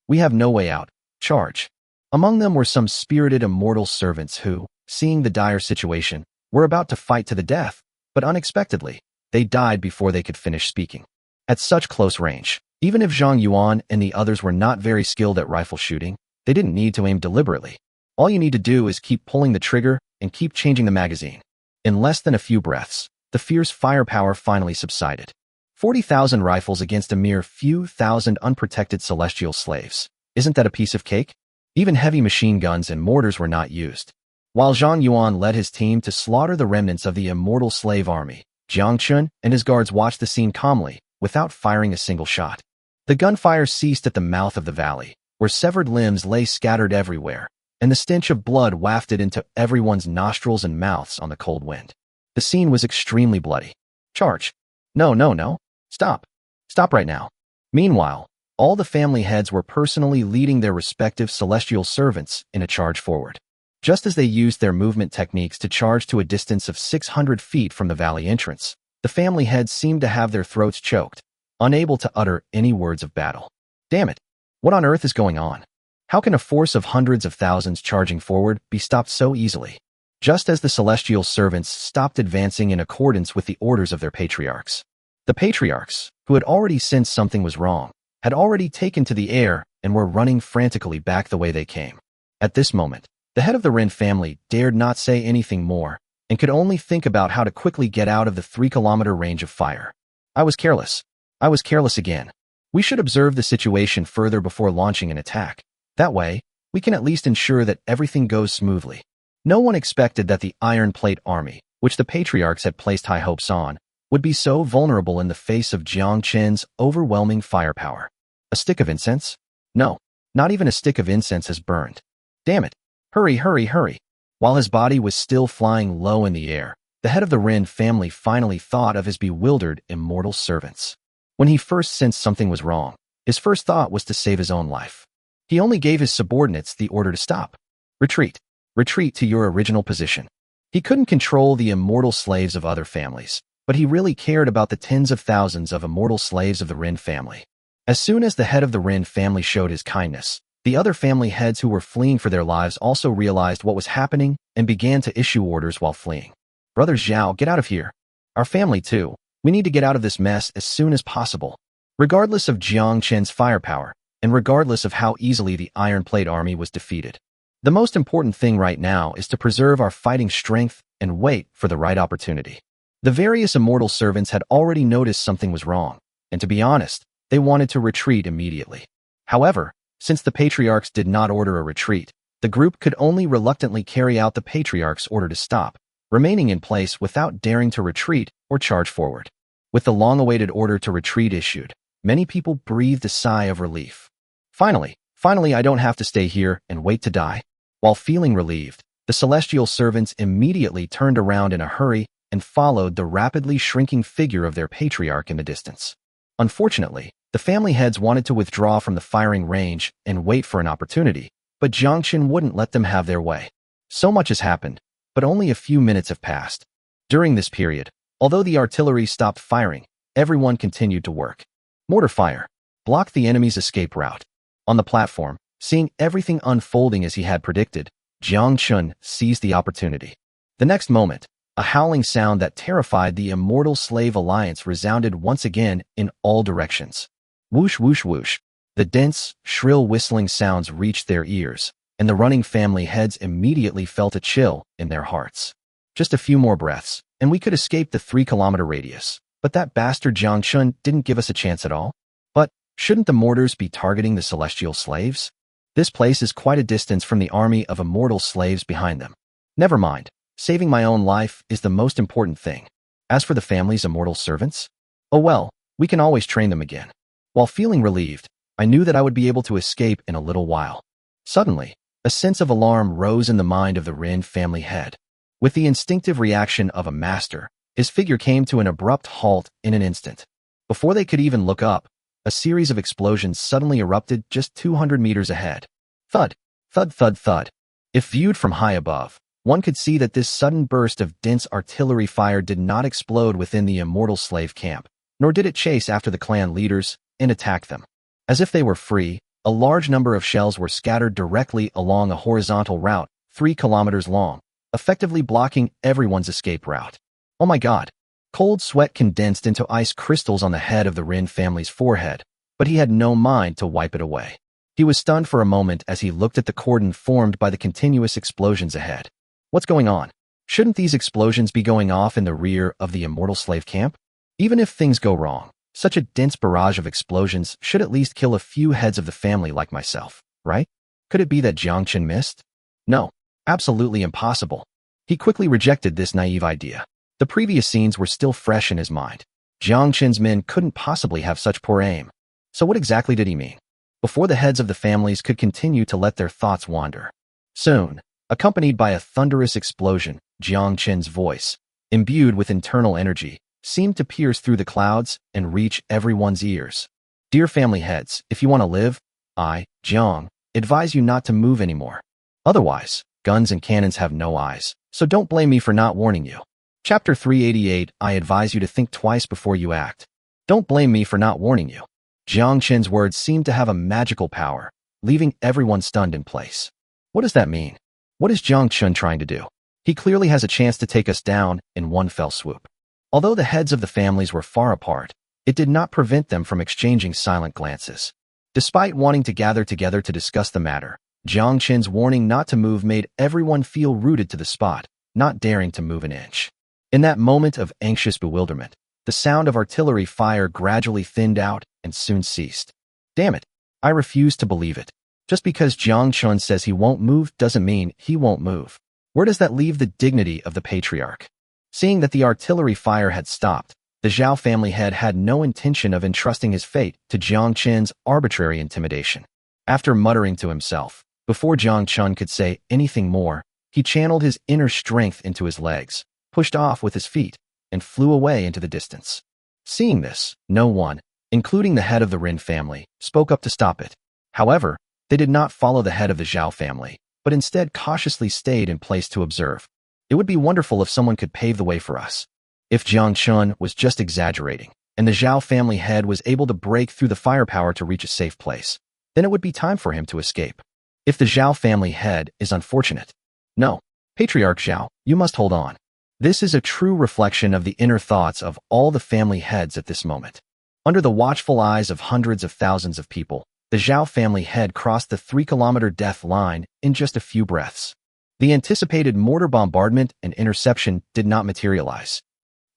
We have no way out. Charge. Among them were some spirited immortal servants who, seeing the dire situation, were about to fight to the death, but unexpectedly, they died before they could finish speaking. At such close range, even if Zhang Yuan and the others were not very skilled at rifle shooting, they didn't need to aim deliberately. All you need to do is keep pulling the trigger and keep changing the magazine. In less than a few breaths, the fierce firepower finally subsided. 40,000 rifles against a mere few thousand unprotected celestial slaves. Isn't that a piece of cake? Even heavy machine guns and mortars were not used. While Zhang Yuan led his team to slaughter the remnants of the immortal slave army, Jiang Chen and his guards watched the scene calmly, without firing a single shot. The gunfire ceased at the mouth of the valley, where severed limbs lay scattered everywhere, and the stench of blood wafted into everyone's nostrils and mouths on the cold wind. The scene was extremely bloody. Charge. No. Stop. Stop right now. Meanwhile, all the family heads were personally leading their respective celestial servants in a charge forward. Just as they used their movement techniques to charge to a distance of 600 feet from the valley entrance, the family heads seemed to have their throats choked, unable to utter any words of battle. Damn it! What on earth is going on? How can a force of hundreds of thousands charging forward be stopped so easily? Just as the celestial servants stopped advancing in accordance with the orders of their patriarchs. The patriarchs, who had already sensed something was wrong, had already taken to the air and were running frantically back the way they came. At this moment, the head of the Ren family dared not say anything more and could only think about how to quickly get out of the 3-kilometer range of fire. I was careless. I was careless again. We should observe the situation further before launching an attack. That way, we can at least ensure that everything goes smoothly. No one expected that the Iron Plate Army, which the patriarchs had placed high hopes on, would be so vulnerable in the face of Jiang Chen's overwhelming firepower. A stick of incense? No, not even a stick of incense has burned. Damn it. Hurry. While his body was still flying low in the air, the head of the Ren family finally thought of his bewildered immortal servants. When he first sensed something was wrong, his first thought was to save his own life. He only gave his subordinates the order to stop. Retreat. Retreat to your original position. He couldn't control the immortal slaves of other families, but he really cared about the tens of thousands of immortal slaves of the Ren family. As soon as the head of the Ren family showed his kindness, the other family heads who were fleeing for their lives also realized what was happening and began to issue orders while fleeing. Brother Xiao, get out of here. Our family too. We need to get out of this mess as soon as possible. Regardless of Jiang Chen's firepower, and regardless of how easily the Iron Plate Army was defeated, the most important thing right now is to preserve our fighting strength and wait for the right opportunity. The various immortal servants had already noticed something was wrong, and to be honest, they wanted to retreat immediately. However, since the patriarchs did not order a retreat, the group could only reluctantly carry out the patriarch's order to stop, remaining in place without daring to retreat or charge forward. With the long-awaited order to retreat issued, many people breathed a sigh of relief. Finally, I don't have to stay here and wait to die. While feeling relieved, the celestial servants immediately turned around in a hurry and followed the rapidly shrinking figure of their patriarch in the distance. Unfortunately, the family heads wanted to withdraw from the firing range and wait for an opportunity, but Jiang Chen wouldn't let them have their way. So much has happened, but only a few minutes have passed. During this period, although the artillery stopped firing, everyone continued to work. Mortar fire. Block the enemy's escape route. On the platform, seeing everything unfolding as he had predicted, Jiang Chen seized the opportunity. The next moment, a howling sound that terrified the immortal slave alliance resounded once again in all directions. Whoosh, whoosh, whoosh. The dense, shrill whistling sounds reached their ears, and the running family heads immediately felt a chill in their hearts. Just a few more breaths, and we could escape the 3-kilometer radius. But that bastard Jiang Chen didn't give us a chance at all. But shouldn't the mortars be targeting the celestial slaves? This place is quite a distance from the army of immortal slaves behind them. Never mind. Saving my own life is the most important thing. As for the family's immortal servants, oh well, we can always train them again. While feeling relieved, I knew that I would be able to escape in a little while. Suddenly, a sense of alarm rose in the mind of the Rin family head. With the instinctive reaction of a master, his figure came to an abrupt halt in an instant. Before they could even look up, a series of explosions suddenly erupted just 200 meters ahead. Thud, thud, thud, thud. If viewed from high above, one could see that this sudden burst of dense artillery fire did not explode within the immortal slave camp, nor did it chase after the clan leaders and attack them. As if they were free, a large number of shells were scattered directly along a horizontal route, 3 kilometers long, effectively blocking everyone's escape route. Oh my God! Cold sweat condensed into ice crystals on the head of the Rin family's forehead, but he had no mind to wipe it away. He was stunned for a moment as he looked at the cordon formed by the continuous explosions ahead. What's going on? Shouldn't these explosions be going off in the rear of the immortal slave camp? Even if things go wrong, such a dense barrage of explosions should at least kill a few heads of the family like myself, right? Could it be that Jiang Chen missed? No, absolutely impossible. He quickly rejected this naive idea. The previous scenes were still fresh in his mind. Jiang Chen's men couldn't possibly have such poor aim. So what exactly did he mean? Before the heads of the families could continue to let their thoughts wander. Soon, accompanied by a thunderous explosion, Jiang Chen's voice, imbued with internal energy, seemed to pierce through the clouds and reach everyone's ears. Dear family heads, if you want to live, I, Jiang, advise you not to move anymore. Otherwise, guns and cannons have no eyes, so don't blame me for not warning you. Chapter 388, I advise you to think twice before you act. Don't blame me for not warning you. Jiang Chen's words seemed to have a magical power, leaving everyone stunned in place. What does that mean? What is Jiang Chen trying to do? He clearly has a chance to take us down in one fell swoop. Although the heads of the families were far apart, it did not prevent them from exchanging silent glances. Despite wanting to gather together to discuss the matter, Jiang Chen's warning not to move made everyone feel rooted to the spot, not daring to move an inch. In that moment of anxious bewilderment, the sound of artillery fire gradually thinned out and soon ceased. Damn it, I refuse to believe it. Just because Jiang Chen says he won't move doesn't mean he won't move. Where does that leave the dignity of the patriarch? Seeing that the artillery fire had stopped, the Xiao family head had no intention of entrusting his fate to Jiang Chen's arbitrary intimidation. After muttering to himself, before Jiang Chen could say anything more, he channeled his inner strength into his legs, pushed off with his feet, and flew away into the distance. Seeing this, no one, including the head of the Rin family, spoke up to stop it. However, they did not follow the head of the Xiao family, but instead cautiously stayed in place to observe. It would be wonderful if someone could pave the way for us. If Jiang Chen was just exaggerating, and the Xiao family head was able to break through the firepower to reach a safe place, then it would be time for him to escape. If the Xiao family head is unfortunate. No, Patriarch Xiao, you must hold on. This is a true reflection of the inner thoughts of all the family heads at this moment. Under the watchful eyes of hundreds of thousands of people, the Xiao family head crossed the 3-kilometer death line in just a few breaths. The anticipated mortar bombardment and interception did not materialize.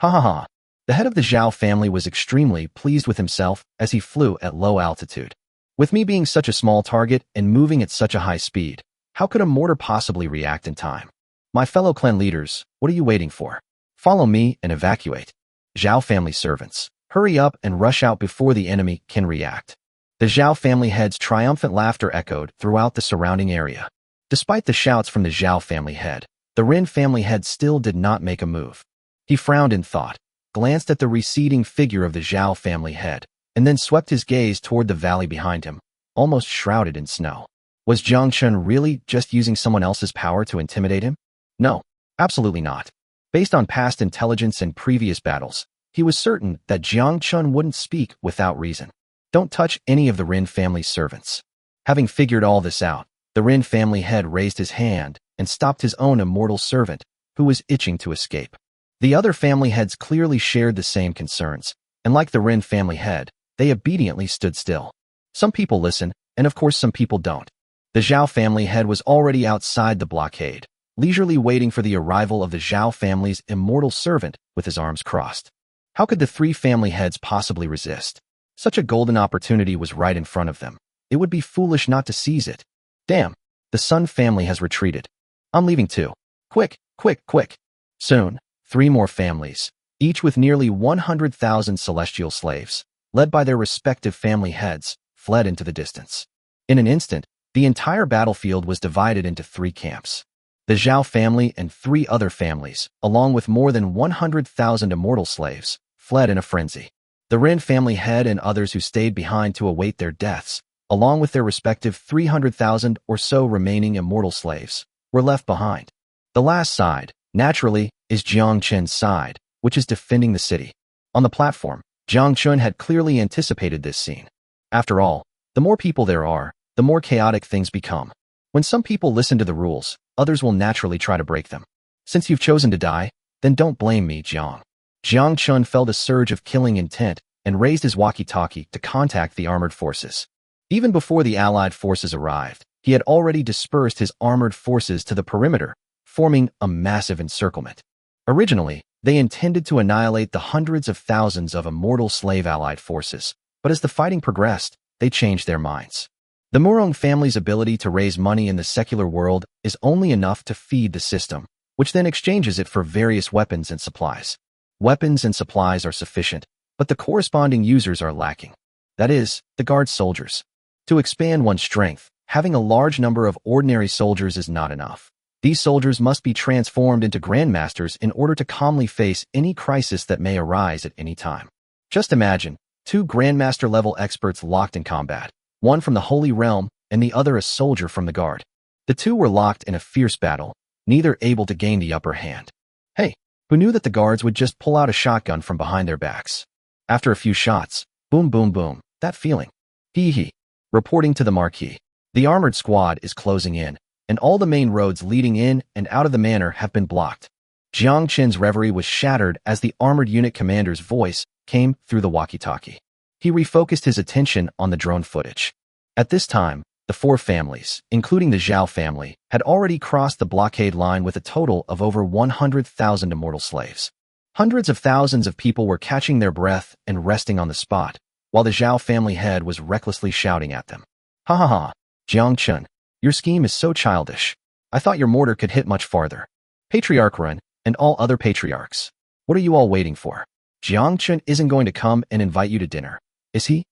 Ha ha ha. The head of the Xiao family was extremely pleased with himself as he flew at low altitude. With me being such a small target and moving at such a high speed, how could a mortar possibly react in time? My fellow clan leaders, what are you waiting for? Follow me and evacuate. Xiao family servants, hurry up and rush out before the enemy can react. The Xiao family head's triumphant laughter echoed throughout the surrounding area. Despite the shouts from the Xiao family head, the Rin family head still did not make a move. He frowned in thought, glanced at the receding figure of the Xiao family head, and then swept his gaze toward the valley behind him, almost shrouded in snow. Was Jiang Chen really just using someone else's power to intimidate him? No, absolutely not. Based on past intelligence and previous battles, he was certain that Jiang Chen wouldn't speak without reason. Don't touch any of the Rin family's servants. Having figured all this out, the Rin family head raised his hand and stopped his own immortal servant, who was itching to escape. The other family heads clearly shared the same concerns, and like the Rin family head, they obediently stood still. Some people listen, and of course some people don't. The Xiao family head was already outside the blockade, leisurely waiting for the arrival of the Xiao family's immortal servant with his arms crossed. How could the three family heads possibly resist? Such a golden opportunity was right in front of them. It would be foolish not to seize it. Damn, the Sun family has retreated. I'm leaving too. Quick, quick, quick. Soon, 3 more families, each with nearly 100,000 celestial slaves, led by their respective family heads, fled into the distance. In an instant, the entire battlefield was divided into 3 camps. The Xiao family and 3 other families, along with more than 100,000 immortal slaves, fled in a frenzy. The Rin family head and others who stayed behind to await their deaths, along with their respective 300,000 or so remaining immortal slaves, were left behind. The last side, naturally, is Jiang Chen's side, which is defending the city. On the platform, Jiang Chen had clearly anticipated this scene. After all, the more people there are, the more chaotic things become. When some people listen to the rules, others will naturally try to break them. Since you've chosen to die, then don't blame me, Jiang. Jiang Chen felt a surge of killing intent and raised his walkie-talkie to contact the armored forces. Even before the allied forces arrived, he had already dispersed his armored forces to the perimeter, forming a massive encirclement. Originally, they intended to annihilate the hundreds of thousands of immortal slave allied forces, but as the fighting progressed, they changed their minds. The Murong family's ability to raise money in the secular world is only enough to feed the system, which then exchanges it for various weapons and supplies. Weapons and supplies are sufficient, but the corresponding users are lacking. That is, the guard soldiers. To expand one's strength, having a large number of ordinary soldiers is not enough. These soldiers must be transformed into grandmasters in order to calmly face any crisis that may arise at any time. Just imagine, 2 grandmaster-level experts locked in combat, one from the Holy Realm and the other a soldier from the guard. The 2 were locked in a fierce battle, neither able to gain the upper hand. Hey, who knew that the guards would just pull out a shotgun from behind their backs? After a few shots, boom, boom, boom, that feeling. Hee hee. Reporting to the marquee. The armored squad is closing in, and all the main roads leading in and out of the manor have been blocked. Jiang Chen's reverie was shattered as the armored unit commander's voice came through the walkie-talkie. He refocused his attention on the drone footage. At this time, the 4 families, including the Xiao family, had already crossed the blockade line with a total of over 100,000 immortal slaves. Hundreds of thousands of people were catching their breath and resting on the spot, while the Xiao family head was recklessly shouting at them. Ha ha ha, Jiang Chen, your scheme is so childish. I thought your mortar could hit much farther. Patriarch Ren and all other patriarchs, what are you all waiting for? Jiang Chen isn't going to come and invite you to dinner, is he?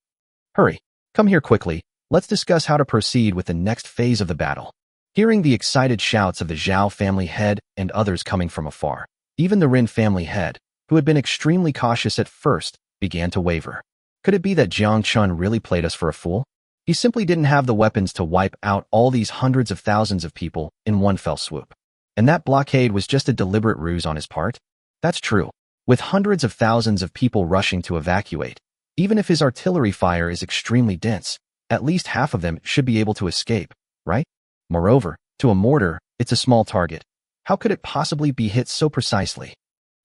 Hurry, come here quickly, let's discuss how to proceed with the next phase of the battle. Hearing the excited shouts of the Xiao family head and others coming from afar, even the Rin family head, who had been extremely cautious at first, began to waver. Could it be that Jiang Chen really played us for a fool? He simply didn't have the weapons to wipe out all these hundreds of thousands of people in one fell swoop. And that blockade was just a deliberate ruse on his part? That's true. With hundreds of thousands of people rushing to evacuate, even if his artillery fire is extremely dense, at least half of them should be able to escape, right? Moreover, to a mortar, it's a small target. How could it possibly be hit so precisely?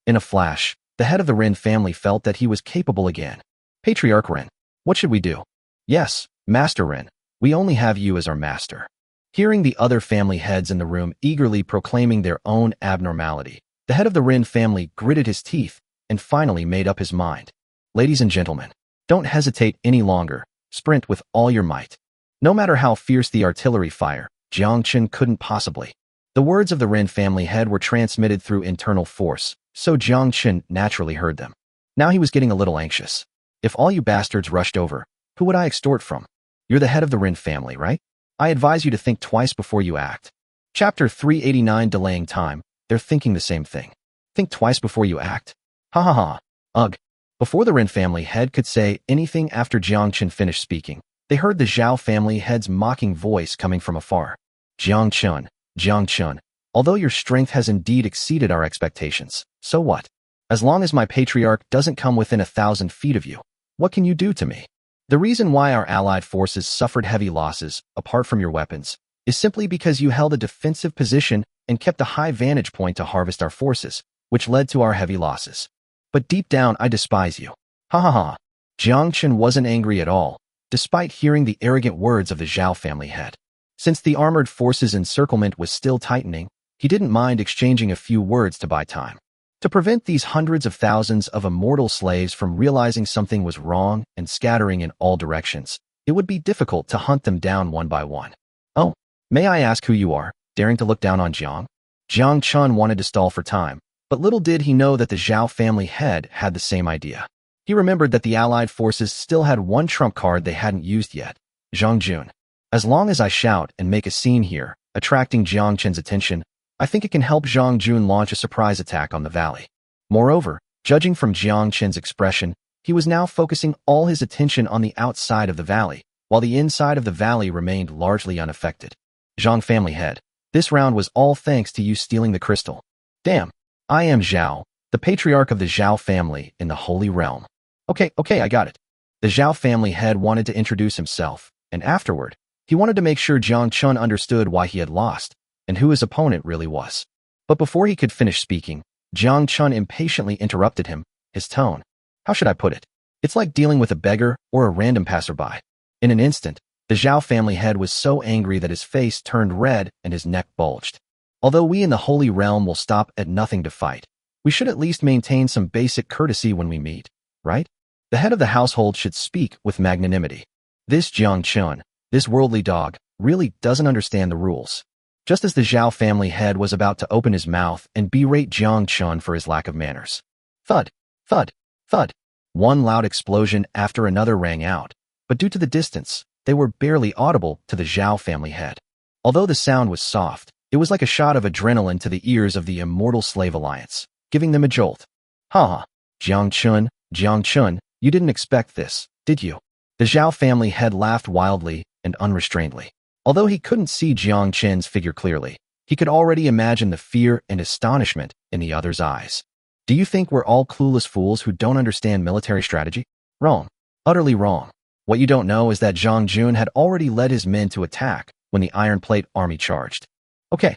In a flash, the head of the Rin family felt that he was capable again. Patriarch Ren, what should we do? Yes, Master Ren, we only have you as our master. Hearing the other family heads in the room eagerly proclaiming their own abnormality, the head of the Rin family gritted his teeth and finally made up his mind. Ladies and gentlemen, don't hesitate any longer, sprint with all your might. No matter how fierce the artillery fire, Jiang Chen couldn't possibly. The words of the Rin family head were transmitted through internal force, so Jiang Chen naturally heard them. Now he was getting a little anxious. If all you bastards rushed over, who would I extort from? You're the head of the Rin family, right? I advise you to think twice before you act. Chapter 389 Delaying Time. They're thinking the same thing. Think twice before you act. Ha ha ha. Ugh. Before the Rin family head could say anything after Jiang Chen finished speaking, they heard the Xiao family head's mocking voice coming from afar. Jiang Chen, although your strength has indeed exceeded our expectations, so what? As long as my patriarch doesn't come within 1,000 feet of you, what can you do to me? The reason why our allied forces suffered heavy losses, apart from your weapons, is simply because you held a defensive position and kept a high vantage point to harvest our forces, which led to our heavy losses. But deep down, I despise you. Ha ha ha. Jiang Chen wasn't angry at all, despite hearing the arrogant words of the Xiao family head. Since the armored forces' encirclement was still tightening, he didn't mind exchanging a few words to buy time. To prevent these hundreds of thousands of immortal slaves from realizing something was wrong and scattering in all directions, it would be difficult to hunt them down one by one. Oh, may I ask who you are, daring to look down on Jiang? Jiang Chen wanted to stall for time, but little did he know that the Xiao family head had the same idea. He remembered that the allied forces still had one trump card they hadn't used yet, Zhang Jun. As long as I shout and make a scene here, attracting Jiang Chen's attention, I think it can help Zhang Jun launch a surprise attack on the valley. Moreover, judging from Jiang Chen's expression, he was now focusing all his attention on the outside of the valley, while the inside of the valley remained largely unaffected. Zhang family head, this round was all thanks to you stealing the crystal. Damn, I am Xiao, the patriarch of the Xiao family in the Holy Realm. Okay, I got it. The Xiao family head wanted to introduce himself, and afterward, he wanted to make sure Jiang Chen understood why he had lost, and who his opponent really was. But before he could finish speaking, Jiang Chen impatiently interrupted him, his tone. How should I put it? It's like dealing with a beggar or a random passerby. In an instant, the Xiao family head was so angry that his face turned red and his neck bulged. Although we in the Holy Realm will stop at nothing to fight, we should at least maintain some basic courtesy when we meet, right? The head of the household should speak with magnanimity. This Jiang Chen, this worldly dog, really doesn't understand the rules. Just as the Xiao family head was about to open his mouth and berate Jiang Chen for his lack of manners. Thud, thud, thud. One loud explosion after another rang out, but due to the distance, they were barely audible to the Xiao family head. Although the sound was soft, it was like a shot of adrenaline to the ears of the Immortal Slave Alliance, giving them a jolt. Ha! Jiang Chen, you didn't expect this, did you? The Xiao family head laughed wildly and unrestrainedly. Although he couldn't see Jiang Chen's figure clearly, he could already imagine the fear and astonishment in the other's eyes. Do you think we're all clueless fools who don't understand military strategy? Wrong. Utterly wrong. What you don't know is that Zhang Jun had already led his men to attack when the Iron Plate army charged. Okay,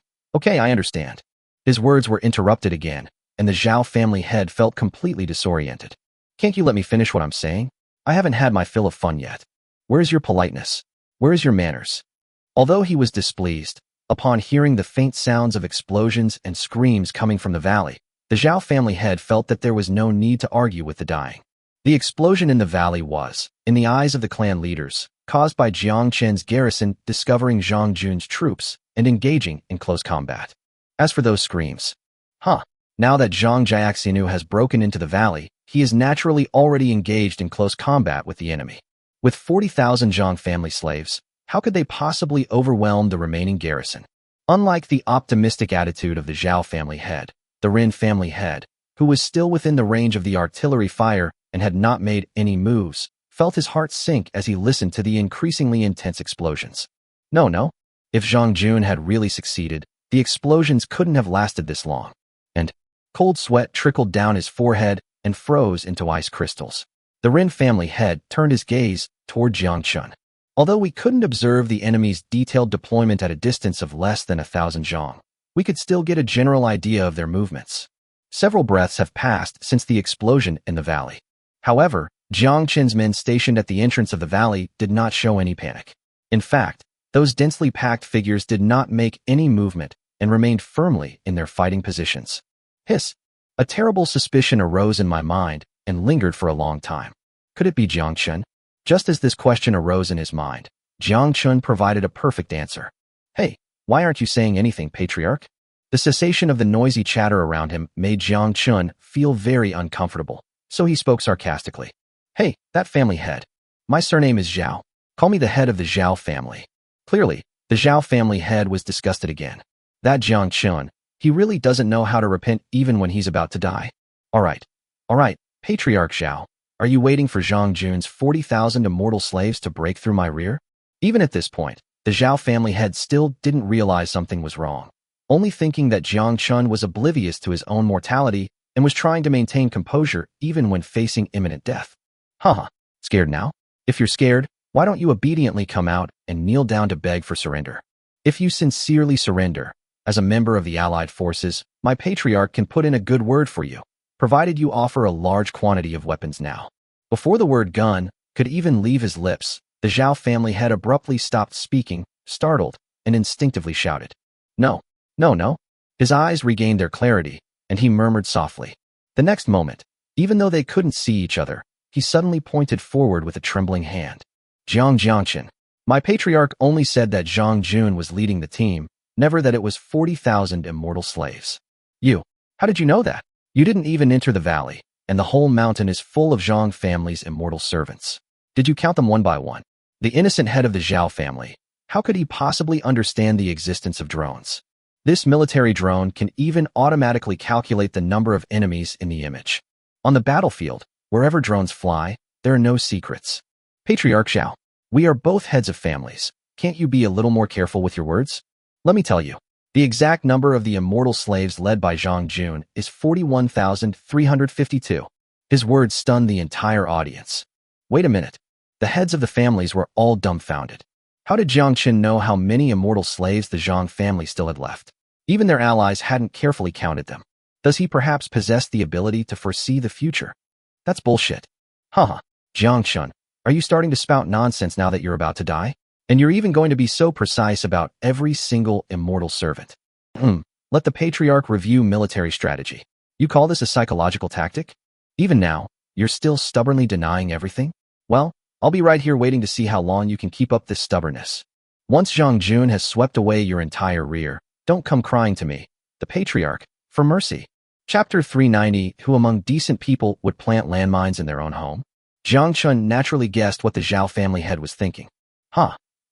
I understand. His words were interrupted again, and the Xiao family head felt completely disoriented. Can't you let me finish what I'm saying? I haven't had my fill of fun yet. Where's your politeness? Where is your manners? Although he was displeased, upon hearing the faint sounds of explosions and screams coming from the valley, the Xiao family head felt that there was no need to argue with the dying. The explosion in the valley was, in the eyes of the clan leaders, caused by Jiang Chen's garrison discovering Zhang Jun's troops and engaging in close combat. As for those screams, now that Zhang Jiaxinu has broken into the valley, he is naturally already engaged in close combat with the enemy. With 40,000 Zhang family slaves, how could they possibly overwhelm the remaining garrison? Unlike the optimistic attitude of the Xiao family head, the Ren family head, who was still within the range of the artillery fire and had not made any moves, felt his heart sink as he listened to the increasingly intense explosions. No. If Zhang Jun had really succeeded, the explosions couldn't have lasted this long. And cold sweat trickled down his forehead and froze into ice crystals. The Ren family head turned his gaze toward Jiang Chen. Although we couldn't observe the enemy's detailed deployment at a distance of less than 1,000 zhang, we could still get a general idea of their movements. Several breaths have passed since the explosion in the valley. However, Jiang Chen's men stationed at the entrance of the valley did not show any panic. In fact, those densely packed figures did not make any movement and remained firmly in their fighting positions. Hiss! A terrible suspicion arose in my mind and lingered for a long time. Could it be Jiang Chen? Just as this question arose in his mind, Jiang Chen provided a perfect answer. Hey, why aren't you saying anything, patriarch? The cessation of the noisy chatter around him made Jiang Chen feel very uncomfortable, so he spoke sarcastically. Hey, that family head. My surname is Xiao. Call me the head of the Xiao family. Clearly, the Xiao family head was disgusted again. That Jiang Chen, he really doesn't know how to repent even when he's about to die. All right, Patriarch Xiao. Are you waiting for Zhang Jun's 40,000 immortal slaves to break through my rear? Even at this point, the Xiao family head still didn't realize something was wrong, only thinking that Jiang Chen was oblivious to his own mortality and was trying to maintain composure even when facing imminent death. Scared now? If you're scared, why don't you obediently come out and kneel down to beg for surrender? If you sincerely surrender, as a member of the Allied forces, my patriarch can put in a good word for you, provided you offer a large quantity of weapons now. Before the word gun could even leave his lips, the Xiao family head abruptly stopped speaking, startled, and instinctively shouted, "No, no, no." His eyes regained their clarity, and he murmured softly. The next moment, even though they couldn't see each other, he suddenly pointed forward with a trembling hand. Jiang Chen. My patriarch only said that Jiang Jun was leading the team, never that it was 40,000 immortal slaves. You, how did you know that? You didn't even enter the valley, and the whole mountain is full of Zhang family's immortal servants. Did you count them one by one? The innocent head of the Xiao family. How could he possibly understand the existence of drones? This military drone can even automatically calculate the number of enemies in the image. On the battlefield, wherever drones fly, there are no secrets. Patriarch Xiao, we are both heads of families. Can't you be a little more careful with your words? Let me tell you, the exact number of the immortal slaves led by Jiang Jun is 41,352. His words stunned the entire audience. Wait a minute. The heads of the families were all dumbfounded. How did Jiang Chen know how many immortal slaves the Zhang family still had left? Even their allies hadn't carefully counted them. Does he perhaps possess the ability to foresee the future? That's bullshit. Haha, Jiang Chen, are you starting to spout nonsense now that you're about to die? And you're even going to be so precise about every single immortal servant. Let the patriarch review military strategy. You call this a psychological tactic? Even now, you're still stubbornly denying everything? Well, I'll be right here waiting to see how long you can keep up this stubbornness. Once Jiang Jun has swept away your entire rear, don't come crying to me, the patriarch, for mercy. Chapter 390, Who among decent people would plant landmines in their own home? Jiang Chen naturally guessed what the Xiao family head was thinking.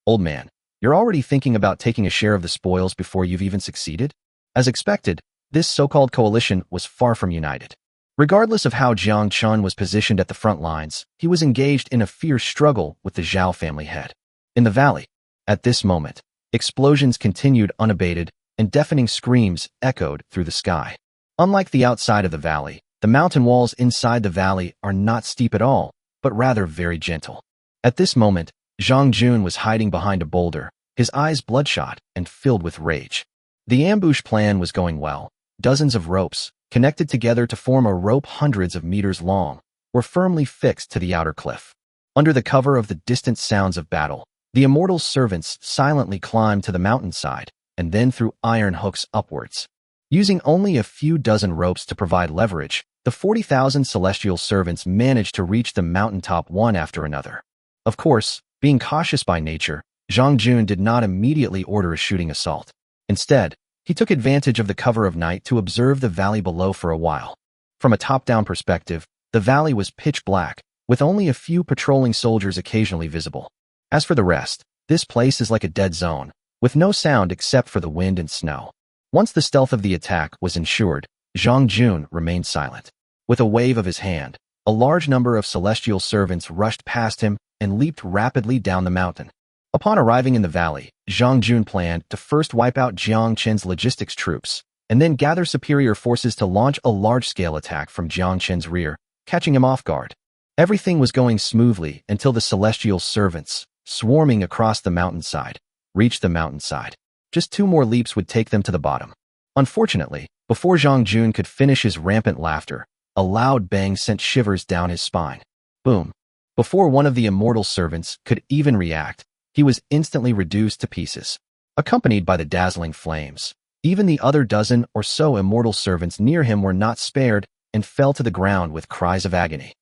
Old man, you're already thinking about taking a share of the spoils before you've even succeeded? As expected, this so-called coalition was far from united. Regardless of how Jiang Chen was positioned at the front lines, he was engaged in a fierce struggle with the Xiao family head. In the valley, at this moment, explosions continued unabated, and deafening screams echoed through the sky. Unlike the outside of the valley, the mountain walls inside the valley are not steep at all, but rather very gentle. At this moment, Jiang Jun was hiding behind a boulder, his eyes bloodshot and filled with rage. The ambush plan was going well. Dozens of ropes, connected together to form a rope hundreds of meters long, were firmly fixed to the outer cliff. Under the cover of the distant sounds of battle, the immortal servants silently climbed to the mountainside and then threw iron hooks upwards. Using only a few dozen ropes to provide leverage, the 40,000 celestial servants managed to reach the mountaintop one after another. Of course, being cautious by nature, Jiang Jun did not immediately order a shooting assault. Instead, he took advantage of the cover of night to observe the valley below for a while. From a top-down perspective, the valley was pitch black, with only a few patrolling soldiers occasionally visible. As for the rest, this place is like a dead zone, with no sound except for the wind and snow. Once the stealth of the attack was ensured, Jiang Jun remained silent. With a wave of his hand, a large number of celestial servants rushed past him and leaped rapidly down the mountain. Upon arriving in the valley, Jiang Jun planned to first wipe out Jiang Chen's logistics troops, and then gather superior forces to launch a large-scale attack from Jiang Chen's rear, catching him off guard. Everything was going smoothly until the celestial servants, swarming across the mountainside, reached the mountainside. Just 2 more leaps would take them to the bottom. Unfortunately, before Jiang Jun could finish his rampant laughter, a loud bang sent shivers down his spine. Boom. Before one of the immortal servants could even react, he was instantly reduced to pieces, accompanied by the dazzling flames. Even the other dozen or so immortal servants near him were not spared and fell to the ground with cries of agony.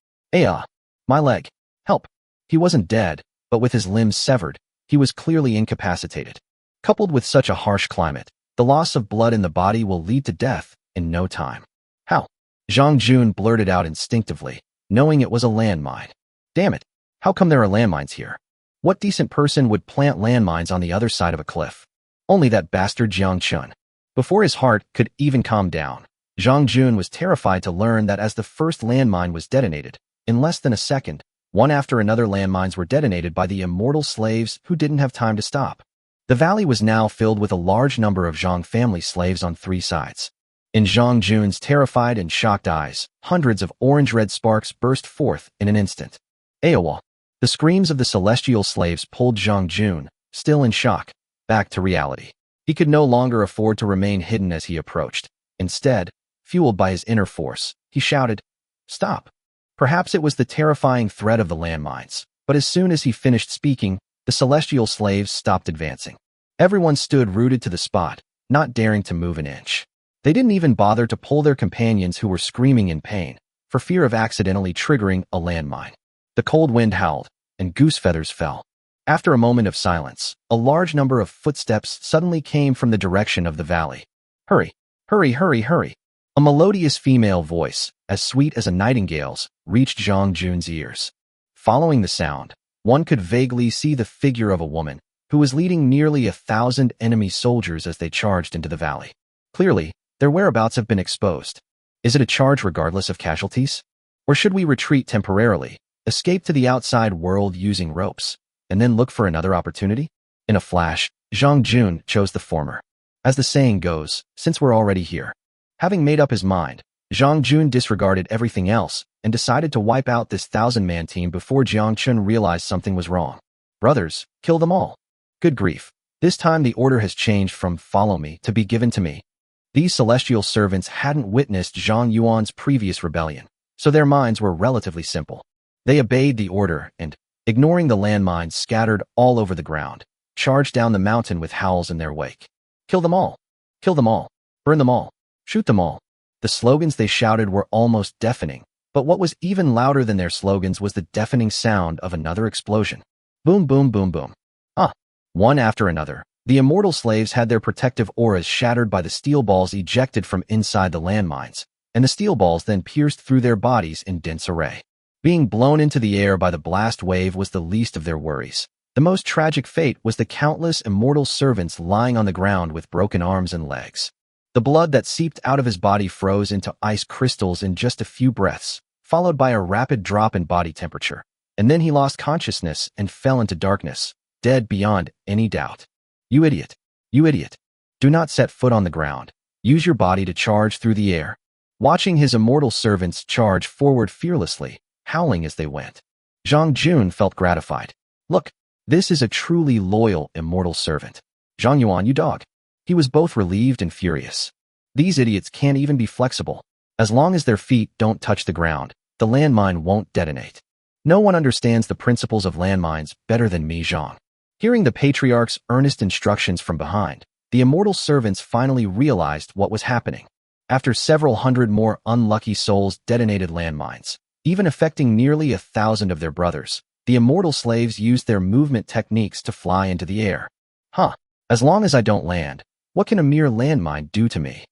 My leg. Help. He wasn't dead, but with his limbs severed, he was clearly incapacitated. Coupled with such a harsh climate, the loss of blood in the body will lead to death in no time. How? Jiang Jun blurted out instinctively, knowing it was a landmine. Damn it, how come there are landmines here? What decent person would plant landmines on the other side of a cliff? Only that bastard Jiang Chen. Before his heart could even calm down, Jiang Jun was terrified to learn that as the first landmine was detonated, in less than a second, one after another landmines were detonated by the immortal slaves who didn't have time to stop. The valley was now filled with a large number of Zhang family slaves on 3 sides. In Jiang Jun's terrified and shocked eyes, hundreds of orange-red sparks burst forth in an instant. Aowa. The screams of the celestial slaves pulled Jiang Jun, still in shock, back to reality. He could no longer afford to remain hidden as he approached. Instead, fueled by his inner force, he shouted, "Stop!" Perhaps it was the terrifying threat of the landmines, but as soon as he finished speaking, the celestial slaves stopped advancing. Everyone stood rooted to the spot, not daring to move an inch. They didn't even bother to pull their companions who were screaming in pain, for fear of accidentally triggering a landmine. The cold wind howled, and goose feathers fell. After a moment of silence, a large number of footsteps suddenly came from the direction of the valley. "Hurry, hurry, hurry, hurry." A melodious female voice, as sweet as a nightingale's, reached Jiang Jun's ears. Following the sound, one could vaguely see the figure of a woman who was leading nearly 1,000 enemy soldiers as they charged into the valley. Clearly, their whereabouts have been exposed. Is it a charge regardless of casualties? Or should we retreat temporarily, escape to the outside world using ropes, and then look for another opportunity? In a flash, Jiang Jun chose the former. As the saying goes, since we're already here. Having made up his mind, Jiang Jun disregarded everything else and decided to wipe out this 1,000-man team before Jiang Chen realized something was wrong. "Brothers, kill them all." Good grief. This time the order has changed from "follow me" to "be given to me." These celestial servants hadn't witnessed Zhang Yuan's previous rebellion, so their minds were relatively simple. They obeyed the order and, ignoring the landmines scattered all over the ground, charged down the mountain with howls in their wake. "Kill them all! Kill them all! Burn them all! Shoot them all!" The slogans they shouted were almost deafening, but what was even louder than their slogans was the deafening sound of another explosion. Boom, boom, boom, boom. One after another, the immortal slaves had their protective auras shattered by the steel balls ejected from inside the landmines, and the steel balls then pierced through their bodies in dense array. Being blown into the air by the blast wave was the least of their worries. The most tragic fate was the countless immortal servants lying on the ground with broken arms and legs. The blood that seeped out of his body froze into ice crystals in just a few breaths, followed by a rapid drop in body temperature. And then he lost consciousness and fell into darkness, dead beyond any doubt. "You idiot! You idiot! Do not set foot on the ground. Use your body to charge through the air." Watching his immortal servants charge forward fearlessly, howling as they went, Jiang Jun felt gratified. Look, this is a truly loyal immortal servant. "Zhang Yuan, you dog." He was both relieved and furious. These idiots can't even be flexible. As long as their feet don't touch the ground, the landmine won't detonate. No one understands the principles of landmines better than me, Zhang. Hearing the patriarch's earnest instructions from behind, the immortal servants finally realized what was happening. After several hundred more unlucky souls detonated landmines, even affecting nearly 1,000 of their brothers, the immortal slaves used their movement techniques to fly into the air. As long as I don't land, what can a mere landmine do to me?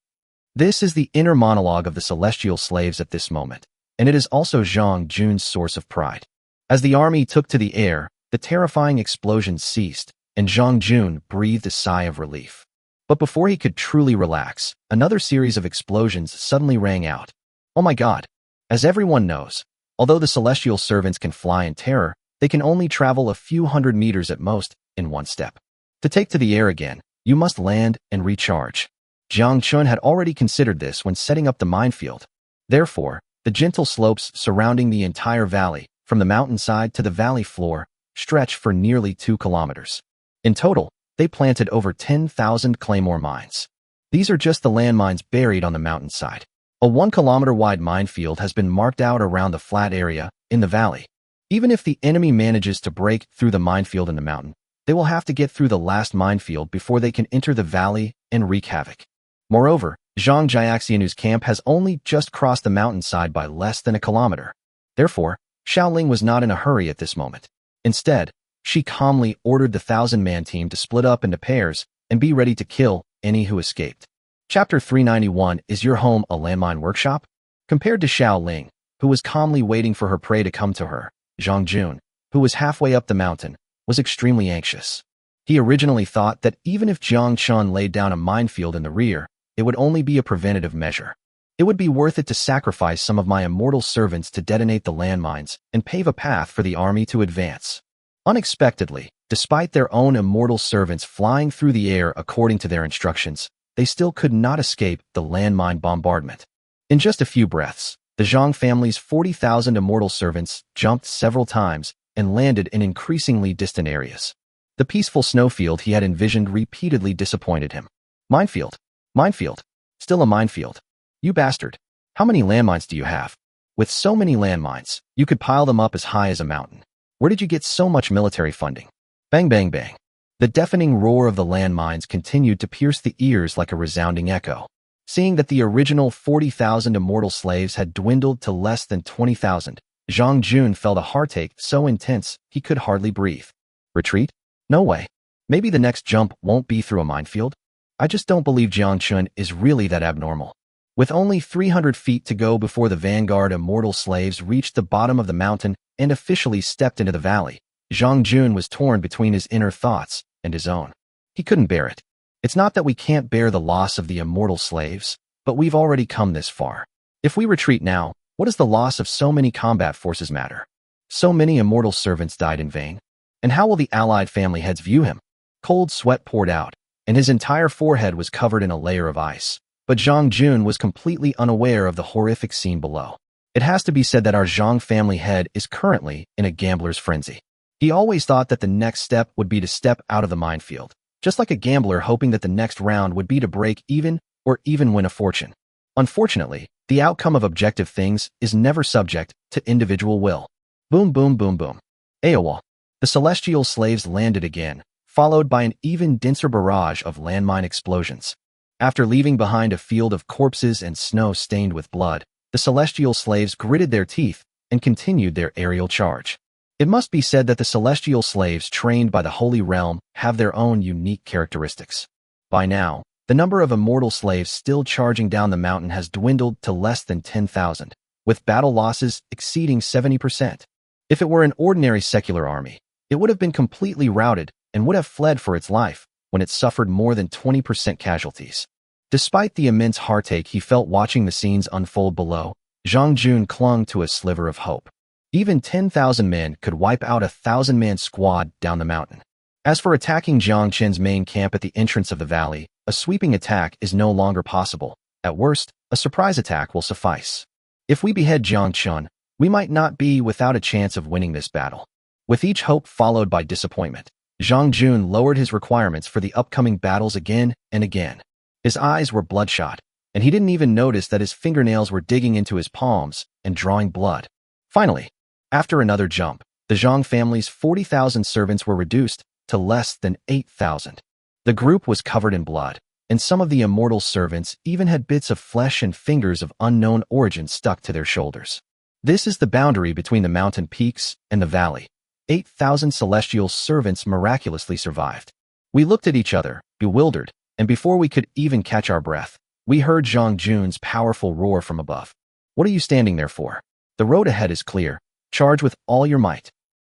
This is the inner monologue of the celestial slaves at this moment, and it is also Jiang Jun's source of pride. As the army took to the air, the terrifying explosions ceased, and Jiang Jun breathed a sigh of relief. But before he could truly relax, another series of explosions suddenly rang out. Oh my God! As everyone knows, although the celestial servants can fly in terror, they can only travel a few hundred meters at most in one step. To take to the air again, you must land and recharge. Jiang Chen had already considered this when setting up the minefield. Therefore, the gentle slopes surrounding the entire valley, from the mountainside to the valley floor, stretch for nearly 2 kilometers. In total, they planted over 10,000 claymore mines. These are just the landmines buried on the mountainside. A 1-kilometer-wide minefield has been marked out around the flat area in the valley. Even if the enemy manages to break through the minefield in the mountain, they will have to get through the last minefield before they can enter the valley and wreak havoc. Moreover, Zhang Jiaxianu's camp has only just crossed the mountainside by less than a kilometer. Therefore, Xiaoling was not in a hurry at this moment. Instead, she calmly ordered the 1,000-man team to split up into pairs and be ready to kill any who escaped. Chapter 391. Is your home a landmine workshop? Compared to Xiaoling, who was calmly waiting for her prey to come to her, Jiang Jun, who was halfway up the mountain, was extremely anxious. He originally thought that even if Jiang Chen laid down a minefield in the rear, it would only be a preventative measure. It would be worth it to sacrifice some of my immortal servants to detonate the landmines and pave a path for the army to advance. Unexpectedly, despite their own immortal servants flying through the air according to their instructions, they still could not escape the landmine bombardment. In just a few breaths, the Zhang family's 40,000 immortal servants jumped several times and landed in increasingly distant areas. The peaceful snowfield he had envisioned repeatedly disappointed him. Minefield. Minefield. Still a minefield. You bastard. How many landmines do you have? With so many landmines, you could pile them up as high as a mountain. Where did you get so much military funding? Bang, bang, bang. The deafening roar of the landmines continued to pierce the ears like a resounding echo. Seeing that the original 40,000 immortal slaves had dwindled to less than 20,000, Jiang Chen felt a heartache so intense he could hardly breathe. Retreat? No way. Maybe the next jump won't be through a minefield? I just don't believe Jiang Chen is really that abnormal. With only 300 feet to go before the vanguard immortal slaves reached the bottom of the mountain and officially stepped into the valley, Jiang Chen was torn between his inner thoughts and his own. He couldn't bear it. It's not that we can't bear the loss of the immortal slaves, but we've already come this far. If we retreat now, what does the loss of so many combat forces matter? So many immortal servants died in vain. And how will the allied family heads view him? Cold sweat poured out, and his entire forehead was covered in a layer of ice. But Jiang Chen was completely unaware of the horrific scene below. It has to be said that our Jiang family head is currently in a gambler's frenzy. He always thought that the next step would be to step out of the minefield, just like a gambler hoping that the next round would be to break even or even win a fortune. Unfortunately, the outcome of objective things is never subject to individual will. Boom, boom, boom, boom. Aowa. The celestial slaves landed again, followed by an even denser barrage of landmine explosions. After leaving behind a field of corpses and snow stained with blood, the celestial slaves gritted their teeth and continued their aerial charge. It must be said that the celestial slaves trained by the Holy Realm have their own unique characteristics. By now, the number of immortal slaves still charging down the mountain has dwindled to less than 10,000, with battle losses exceeding 70%. If it were an ordinary secular army, it would have been completely routed and would have fled for its life when it suffered more than 20% casualties. Despite the immense heartache he felt watching the scenes unfold below, Jiang Chen clung to a sliver of hope. Even 10,000 men could wipe out a 1,000-man squad down the mountain. As for attacking Jiang Chen's main camp at the entrance of the valley, a sweeping attack is no longer possible. At worst, a surprise attack will suffice. If we behead Jiang Chen, we might not be without a chance of winning this battle. With each hope followed by disappointment, Jiang Chen lowered his requirements for the upcoming battles again and again. His eyes were bloodshot, and he didn't even notice that his fingernails were digging into his palms and drawing blood. Finally, after another jump, the Jiang family's 40,000 servants were reduced to less than 8,000. The group was covered in blood, and some of the immortal servants even had bits of flesh and fingers of unknown origin stuck to their shoulders. This is the boundary between the mountain peaks and the valley. 8,000 celestial servants miraculously survived. We looked at each other, bewildered, and before we could even catch our breath, we heard Jiang Chen's powerful roar from above. What are you standing there for? The road ahead is clear. Charge with all your might.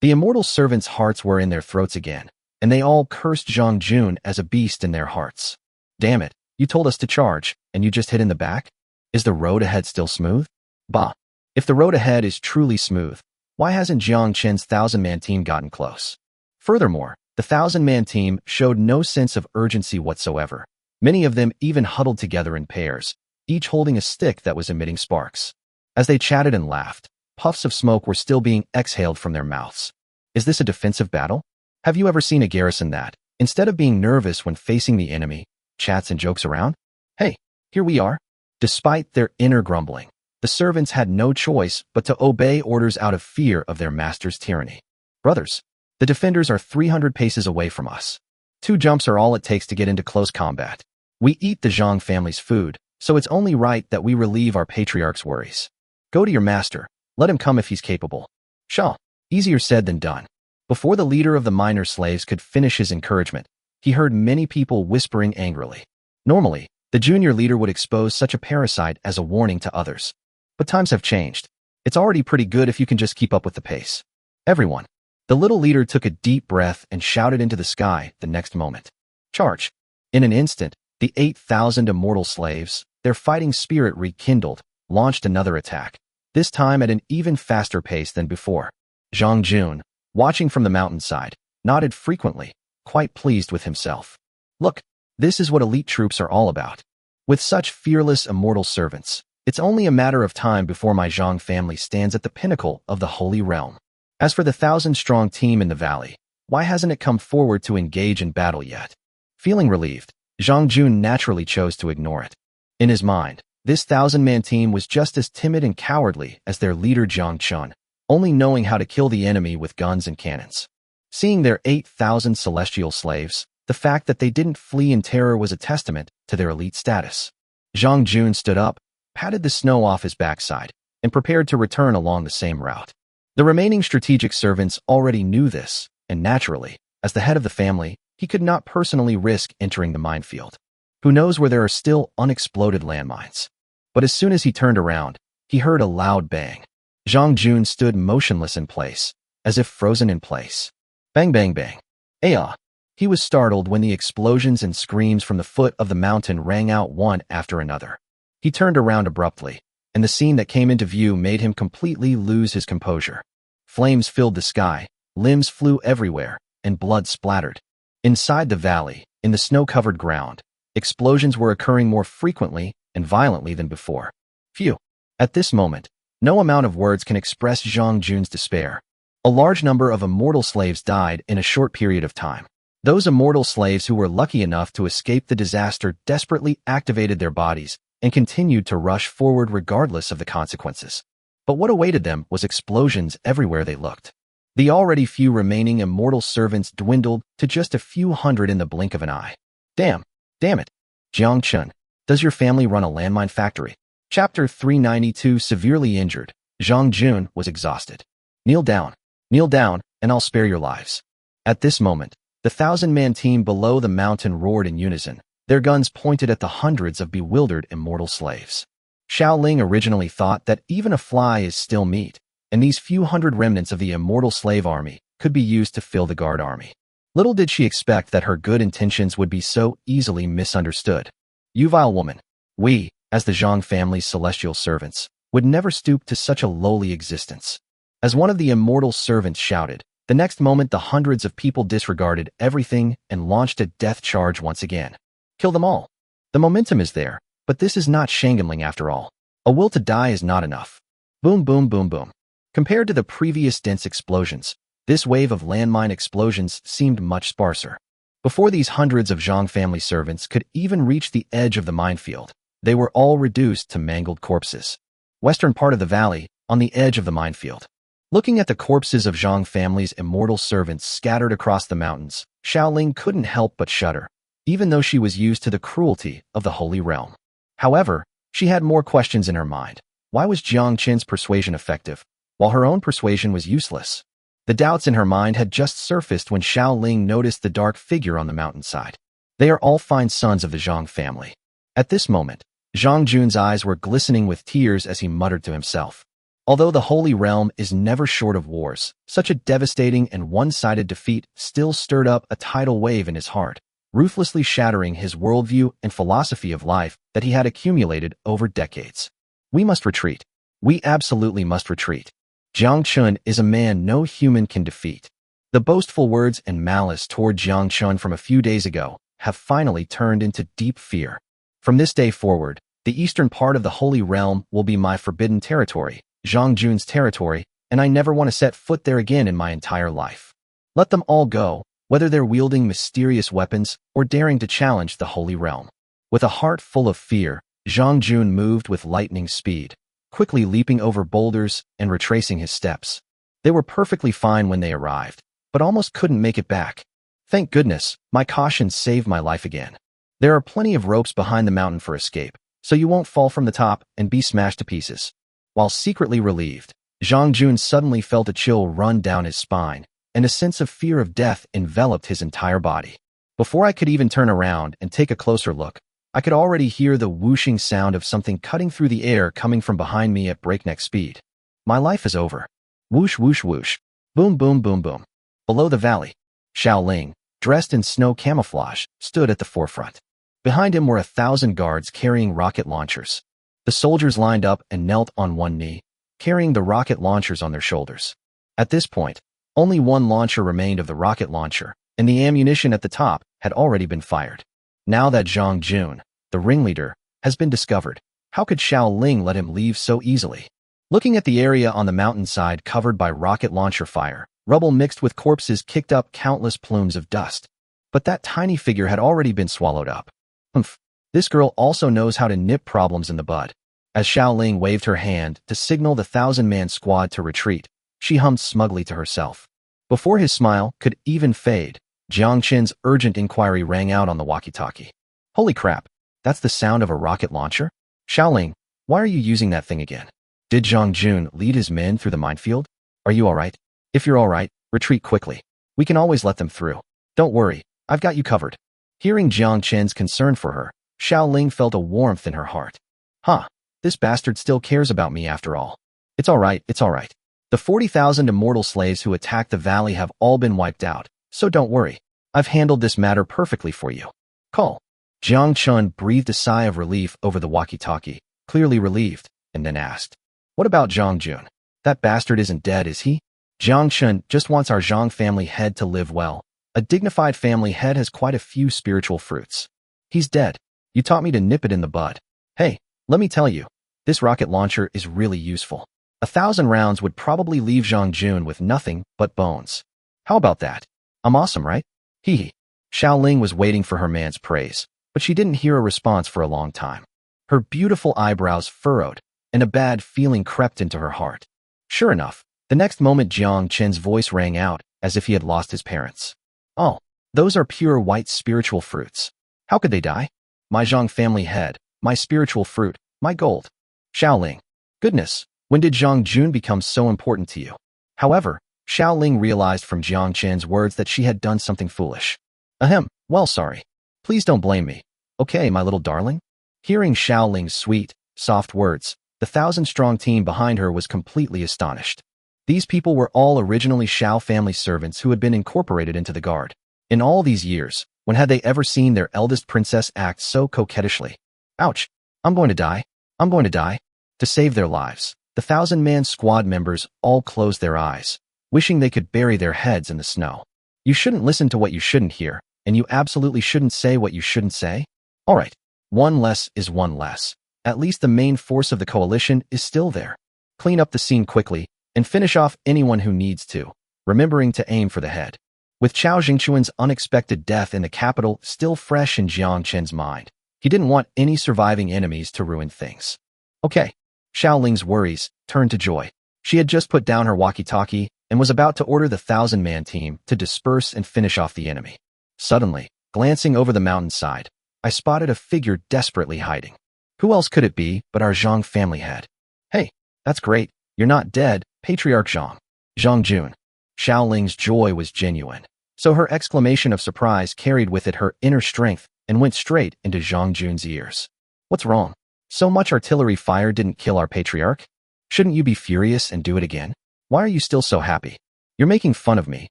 The immortal servants' hearts were in their throats again, and they all cursed Jiang Chen as a beast in their hearts. Damn it, you told us to charge, and you just hit in the back? Is the road ahead still smooth? Bah. If the road ahead is truly smooth, why hasn't Jiang Chen's 1,000-man team gotten close? Furthermore, the 1,000-man team showed no sense of urgency whatsoever. Many of them even huddled together in pairs, each holding a stick that was emitting sparks. As they chatted and laughed, puffs of smoke were still being exhaled from their mouths. Is this a defensive battle? Have you ever seen a garrison that, instead of being nervous when facing the enemy, chats and jokes around? Hey, here we are. Despite their inner grumbling, the servants had no choice but to obey orders out of fear of their master's tyranny. Brothers, the defenders are 300 paces away from us. 2 jumps are all it takes to get into close combat. We eat the Jiang family's food, so it's only right that we relieve our patriarch's worries. Go to your master. Let him come if he's capable. Xiao. Easier said than done. Before the leader of the minor slaves could finish his encouragement, he heard many people whispering angrily. Normally, the junior leader would expose such a parasite as a warning to others. But times have changed. It's already pretty good if you can just keep up with the pace. Everyone. The little leader took a deep breath and shouted into the sky the next moment. Charge. In an instant, the 8,000 immortal slaves, their fighting spirit rekindled, launched another attack, this time at an even faster pace than before. Jiang Chen, watching from the mountainside, nodded frequently, quite pleased with himself. Look, this is what elite troops are all about. With such fearless immortal servants, it's only a matter of time before my Jiang family stands at the pinnacle of the Holy Realm. As for the 1,000-strong team in the valley, why hasn't it come forward to engage in battle yet? Feeling relieved, Jiang Jun naturally chose to ignore it. In his mind, this 1,000-man team was just as timid and cowardly as their leader Jiang Chen, only knowing how to kill the enemy with guns and cannons. Seeing their 8,000 celestial slaves, the fact that they didn't flee in terror was a testament to their elite status. Jiang Jun stood up, patted the snow off his backside, and prepared to return along the same route. The remaining strategic servants already knew this, and naturally, as the head of the family, he could not personally risk entering the minefield. Who knows where there are still unexploded landmines? But as soon as he turned around, he heard a loud bang. Jiang Jun stood motionless in place, as if frozen in place. Bang bang bang. Ayah! He was startled when the explosions and screams from the foot of the mountain rang out one after another. He turned around abruptly, and the scene that came into view made him completely lose his composure. Flames filled the sky, limbs flew everywhere, and blood splattered. Inside the valley, in the snow-covered ground, explosions were occurring more frequently and violently than before. Phew! At this moment, no amount of words can express Jiang Jun's despair. A large number of immortal slaves died in a short period of time. Those immortal slaves who were lucky enough to escape the disaster desperately activated their bodies and continued to rush forward regardless of the consequences. But what awaited them was explosions everywhere they looked. The already few remaining immortal servants dwindled to just a few hundred in the blink of an eye. Damn it. Jiang Chen, does your family run a landmine factory? Chapter 392. Severely injured, Jiang Jun was exhausted. Kneel down, and I'll spare your lives. At this moment, the 1,000-man team below the mountain roared in unison, their guns pointed at the hundreds of bewildered immortal slaves. Xiao Ling originally thought that even a fly is still meat, and these few hundred remnants of the immortal slave army could be used to fill the guard army. Little did she expect that her good intentions would be so easily misunderstood. You vile woman! We, as the Zhang family's celestial servants, would never stoop to such a lowly existence. As one of the immortal servants shouted, the next moment the hundreds of people disregarded everything and launched a death charge once again. Kill them all. The momentum is there, but this is not Shangenling after all. A will to die is not enough. Boom boom boom boom. Compared to the previous dense explosions, this wave of landmine explosions seemed much sparser. Before these hundreds of Zhang family servants could even reach the edge of the minefield, they were all reduced to mangled corpses. Western part of the valley, on the edge of the minefield. Looking at the corpses of Zhang family's immortal servants scattered across the mountains, Xiaoling couldn't help but shudder, even though she was used to the cruelty of the Holy Realm. However, she had more questions in her mind. Why was Jiang Chen's persuasion effective, while her own persuasion was useless? The doubts in her mind had just surfaced when Xiaoling noticed the dark figure on the mountainside. They are all fine sons of the Zhang family. At this moment, Jiang Jun's eyes were glistening with tears as he muttered to himself. Although the Holy Realm is never short of wars, such a devastating and one-sided defeat still stirred up a tidal wave in his heart, ruthlessly shattering his worldview and philosophy of life that he had accumulated over decades. We must retreat. We absolutely must retreat. Jiang Chen is a man no human can defeat. The boastful words and malice toward Jiang Chen from a few days ago have finally turned into deep fear. From this day forward, the eastern part of the Holy Realm will be my forbidden territory, Jiang Jun's territory, and I never want to set foot there again in my entire life. Let them all go, whether they're wielding mysterious weapons or daring to challenge the Holy Realm. With a heart full of fear, Jiang Jun moved with lightning speed, quickly leaping over boulders and retracing his steps. They were perfectly fine when they arrived, but almost couldn't make it back. Thank goodness, my caution saved my life again. There are plenty of ropes behind the mountain for escape, so you won't fall from the top and be smashed to pieces. While secretly relieved, Jiang Jun suddenly felt a chill run down his spine, and a sense of fear of death enveloped his entire body. Before I could even turn around and take a closer look, I could already hear the whooshing sound of something cutting through the air coming from behind me at breakneck speed. My life is over. Whoosh whoosh whoosh. Boom boom boom boom. Below the valley, Xiao Ling, dressed in snow camouflage, stood at the forefront. Behind him were 1,000 guards carrying rocket launchers. The soldiers lined up and knelt on one knee, carrying the rocket launchers on their shoulders. At this point, only one launcher remained of the rocket launcher, and the ammunition at the top had already been fired. Now that Jiang Jun, the ringleader, has been discovered, how could Xiao Ling let him leave so easily? Looking at the area on the mountainside covered by rocket launcher fire, rubble mixed with corpses kicked up countless plumes of dust. But that tiny figure had already been swallowed up. Humph. This girl also knows how to nip problems in the bud. As Xiao Ling waved her hand to signal the 1,000-man squad to retreat, she hummed smugly to herself. Before his smile could even fade, Jiang Chen's urgent inquiry rang out on the walkie-talkie. Holy crap, that's the sound of a rocket launcher? Xiao Ling, why are you using that thing again? Did Jiang Jun lead his men through the minefield? Are you alright? If you're alright, retreat quickly. We can always let them through. Don't worry, I've got you covered. Hearing Jiang Chen's concern for her, Xiao Ling felt a warmth in her heart. Huh, this bastard still cares about me after all. It's alright, it's alright. The 40,000 immortal slaves who attacked the valley have all been wiped out, so don't worry. I've handled this matter perfectly for you. Call. Jiang Chen breathed a sigh of relief over the walkie-talkie, clearly relieved, and then asked, what about Jiang Jun? That bastard isn't dead, is he? Jiang Chen just wants our Jiang family head to live well. A dignified family head has quite a few spiritual fruits. He's dead. You taught me to nip it in the bud. Hey, let me tell you, this rocket launcher is really useful. 1,000 rounds would probably leave Jiang Jun with nothing but bones. How about that? I'm awesome, right? Hee hee. Xiao Ling was waiting for her man's praise, but she didn't hear a response for a long time. Her beautiful eyebrows furrowed, and a bad feeling crept into her heart. Sure enough, the next moment Jiang Chen's voice rang out as if he had lost his parents. Oh, those are pure white spiritual fruits. How could they die? My Jiang family head, my spiritual fruit, my gold. Xiao Ling. Goodness, when did Jiang Jun become so important to you? However, Xiao Ling realized from Jiang Chen's words that she had done something foolish. Ahem, well sorry. Please don't blame me. Okay, my little darling? Hearing Xiao Ling's sweet, soft words, the 1,000-strong team behind her was completely astonished. These people were all originally Xiao family servants who had been incorporated into the guard. In all these years, when had they ever seen their eldest princess act so coquettishly? Ouch! I'm going to die. I'm going to die. To save their lives, the 1,000-man squad members all closed their eyes, wishing they could bury their heads in the snow. You shouldn't listen to what you shouldn't hear, and you absolutely shouldn't say what you shouldn't say? Alright, one less is one less. At least the main force of the coalition is still there. Clean up the scene quickly, and finish off anyone who needs to, remembering to aim for the head. With Chao Jingquan's unexpected death in the capital still fresh in Jiang Chen's mind, he didn't want any surviving enemies to ruin things. Okay. Xiao Ling's worries turned to joy. She had just put down her walkie-talkie and was about to order the 1,000-man team to disperse and finish off the enemy. Suddenly, glancing over the mountainside, I spotted a figure desperately hiding. Who else could it be but our Jiang family head? Hey, that's great. You're not dead, Patriarch Jiang. Jiang Jun. Xiao Ling's joy was genuine, so her exclamation of surprise carried with it her inner strength and went straight into Jiang Jun's ears. What's wrong? So much artillery fire didn't kill our patriarch? Shouldn't you be furious and do it again? Why are you still so happy? You're making fun of me,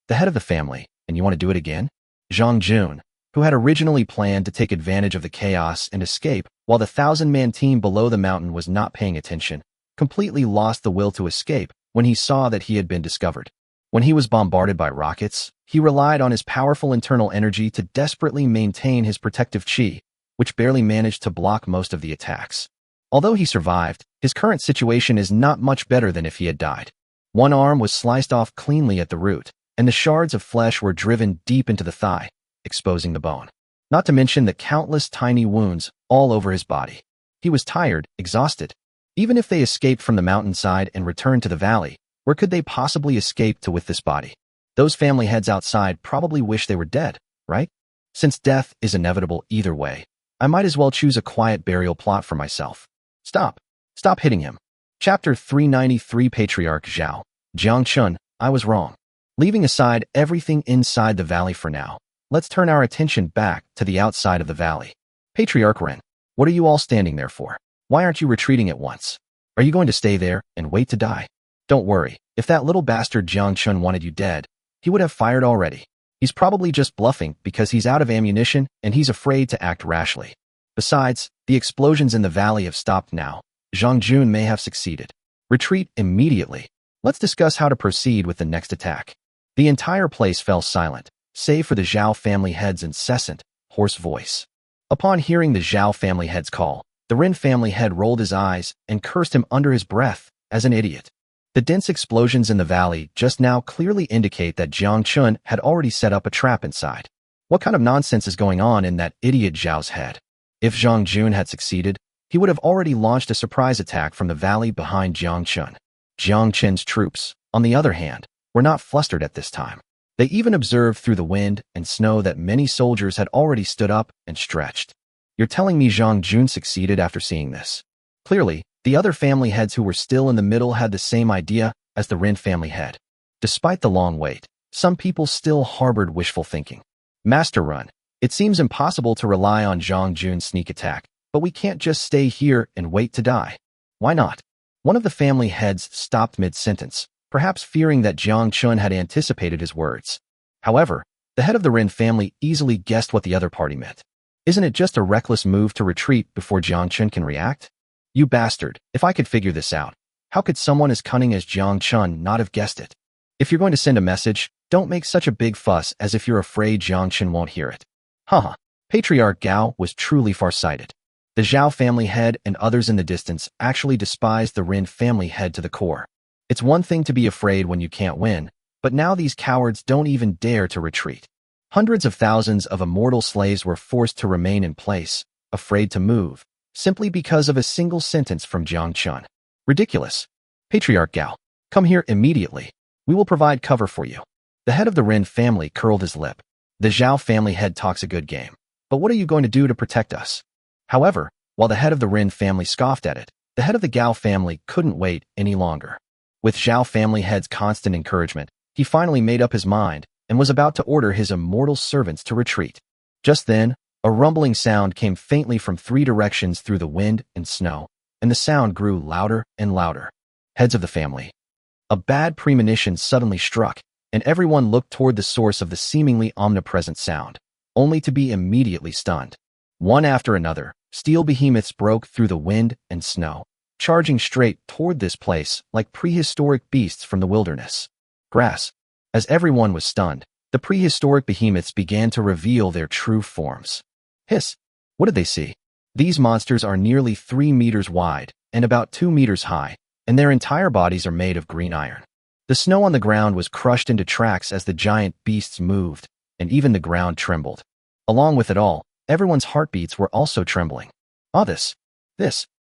the head of the family, and you want to do it again? Jiang Jun, who had originally planned to take advantage of the chaos and escape while the 1,000-man team below the mountain was not paying attention, completely lost the will to escape when he saw that he had been discovered. When he was bombarded by rockets, he relied on his powerful internal energy to desperately maintain his protective chi, which barely managed to block most of the attacks. Although he survived, his current situation is not much better than if he had died. One arm was sliced off cleanly at the root, and the shards of flesh were driven deep into the thigh, exposing the bone. Not to mention the countless tiny wounds all over his body. He was tired, exhausted. Even if they escaped from the mountainside and returned to the valley, where could they possibly escape to with this body? Those family heads outside probably wish they were dead, right? Since death is inevitable either way, I might as well choose a quiet burial plot for myself. Stop. Stop hitting him. Chapter 393 Patriarch Xiao. Jiang Chen, I was wrong. Leaving aside everything inside the valley for now, let's turn our attention back to the outside of the valley. Patriarch Ren, what are you all standing there for? Why aren't you retreating at once? Are you going to stay there and wait to die? Don't worry, if that little bastard Jiang Chen wanted you dead, he would have fired already. He's probably just bluffing because he's out of ammunition and he's afraid to act rashly. Besides, the explosions in the valley have stopped now. Jiang Jun may have succeeded. Retreat immediately. Let's discuss how to proceed with the next attack. The entire place fell silent, save for the Xiao family head's incessant, hoarse voice. Upon hearing the Xiao family head's call, the Ren family head rolled his eyes and cursed him under his breath as an idiot. The dense explosions in the valley just now clearly indicate that Jiang Chen had already set up a trap inside. What kind of nonsense is going on in that idiot Xiao's head? If Jiang Jun had succeeded, he would have already launched a surprise attack from the valley behind Jiang Chen. Jiang Chen's troops, on the other hand, were not flustered at this time. They even observed through the wind and snow that many soldiers had already stood up and stretched. You're telling me Jiang Jun succeeded after seeing this? Clearly, the other family heads who were still in the middle had the same idea as the Ren family head. Despite the long wait, some people still harbored wishful thinking. Master Run, it seems impossible to rely on Jiang Jun's sneak attack, but we can't just stay here and wait to die. Why not? One of the family heads stopped mid-sentence, perhaps fearing that Jiang Chen had anticipated his words. However, the head of the Ren family easily guessed what the other party meant. Isn't it just a reckless move to retreat before Jiang Chen can react? You bastard, if I could figure this out, how could someone as cunning as Jiang Chen not have guessed it? If you're going to send a message, don't make such a big fuss as if you're afraid Jiang Chen won't hear it. Haha, Patriarch Gao was truly farsighted. The Xiao family head and others in the distance actually despised the Ren family head to the core. It's one thing to be afraid when you can't win, but now these cowards don't even dare to retreat. Hundreds of thousands of immortal slaves were forced to remain in place, afraid to move, simply because of a single sentence from Jiang Chen. Ridiculous. Patriarch Gao, come here immediately. We will provide cover for you. The head of the Ren family curled his lip. The Xiao family head talks a good game, but what are you going to do to protect us? However, while the head of the Ren family scoffed at it, the head of the Gao family couldn't wait any longer. With Xiao family head's constant encouragement, he finally made up his mind and was about to order his immortal servants to retreat. Just then, a rumbling sound came faintly from 3 directions through the wind and snow, and the sound grew louder and louder. Heads of the family. A bad premonition suddenly struck, and everyone looked toward the source of the seemingly omnipresent sound, only to be immediately stunned. One after another, steel behemoths broke through the wind and snow, charging straight toward this place like prehistoric beasts from the wilderness. Grass. As everyone was stunned, the prehistoric behemoths began to reveal their true forms. Hiss! What did they see? These monsters are nearly 3 meters wide and about 2 meters high, and their entire bodies are made of green iron. The snow on the ground was crushed into tracks as the giant beasts moved, and even the ground trembled. Along with it all, everyone's heartbeats were also trembling. Ah, this. Is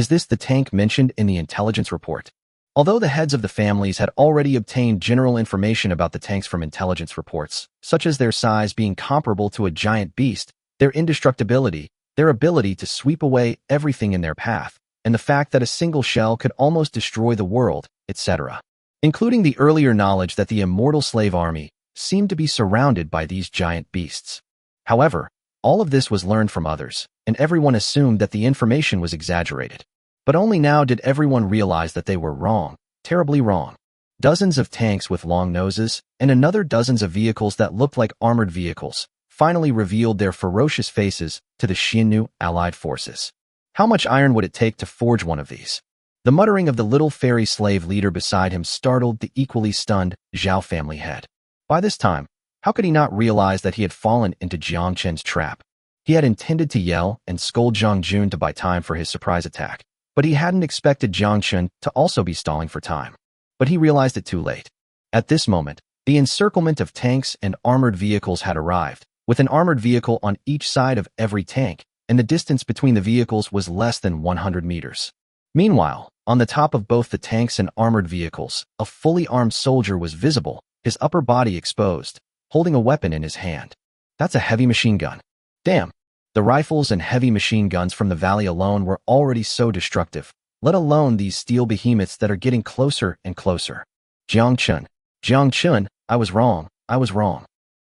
this the tank mentioned in the intelligence report? Although the heads of the families had already obtained general information about the tanks from intelligence reports, such as their size being comparable to a giant beast, their indestructibility, their ability to sweep away everything in their path, and the fact that a single shell could almost destroy the world, etc., including the earlier knowledge that the immortal slave army seemed to be surrounded by these giant beasts. However, all of this was learned from others, and everyone assumed that the information was exaggerated. But only now did everyone realize that they were wrong, terribly wrong. Dozens of tanks with long noses, and another dozens of vehicles that looked like armored vehicles, finally revealed their ferocious faces to the Xinnu allied forces. How much iron would it take to forge one of these? The muttering of the little fairy slave leader beside him startled the equally stunned Xiao family head. By this time, how could he not realize that he had fallen into Jiang Chen's trap? He had intended to yell and scold Jiang Jun to buy time for his surprise attack, but he hadn't expected Jiang Chen to also be stalling for time. But he realized it too late. At this moment, the encirclement of tanks and armored vehicles had arrived, with an armored vehicle on each side of every tank, and the distance between the vehicles was less than 100 meters. Meanwhile, on the top of both the tanks and armored vehicles, a fully armed soldier was visible, his upper body exposed, holding a weapon in his hand. That's a heavy machine gun. Damn! The rifles and heavy machine guns from the valley alone were already so destructive, let alone these steel behemoths that are getting closer and closer. Jiang Chen, I was wrong.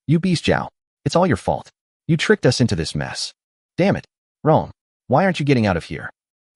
You beast Xiao. It's all your fault. You tricked us into this mess. Damn it. Wrong. Why aren't you getting out of here?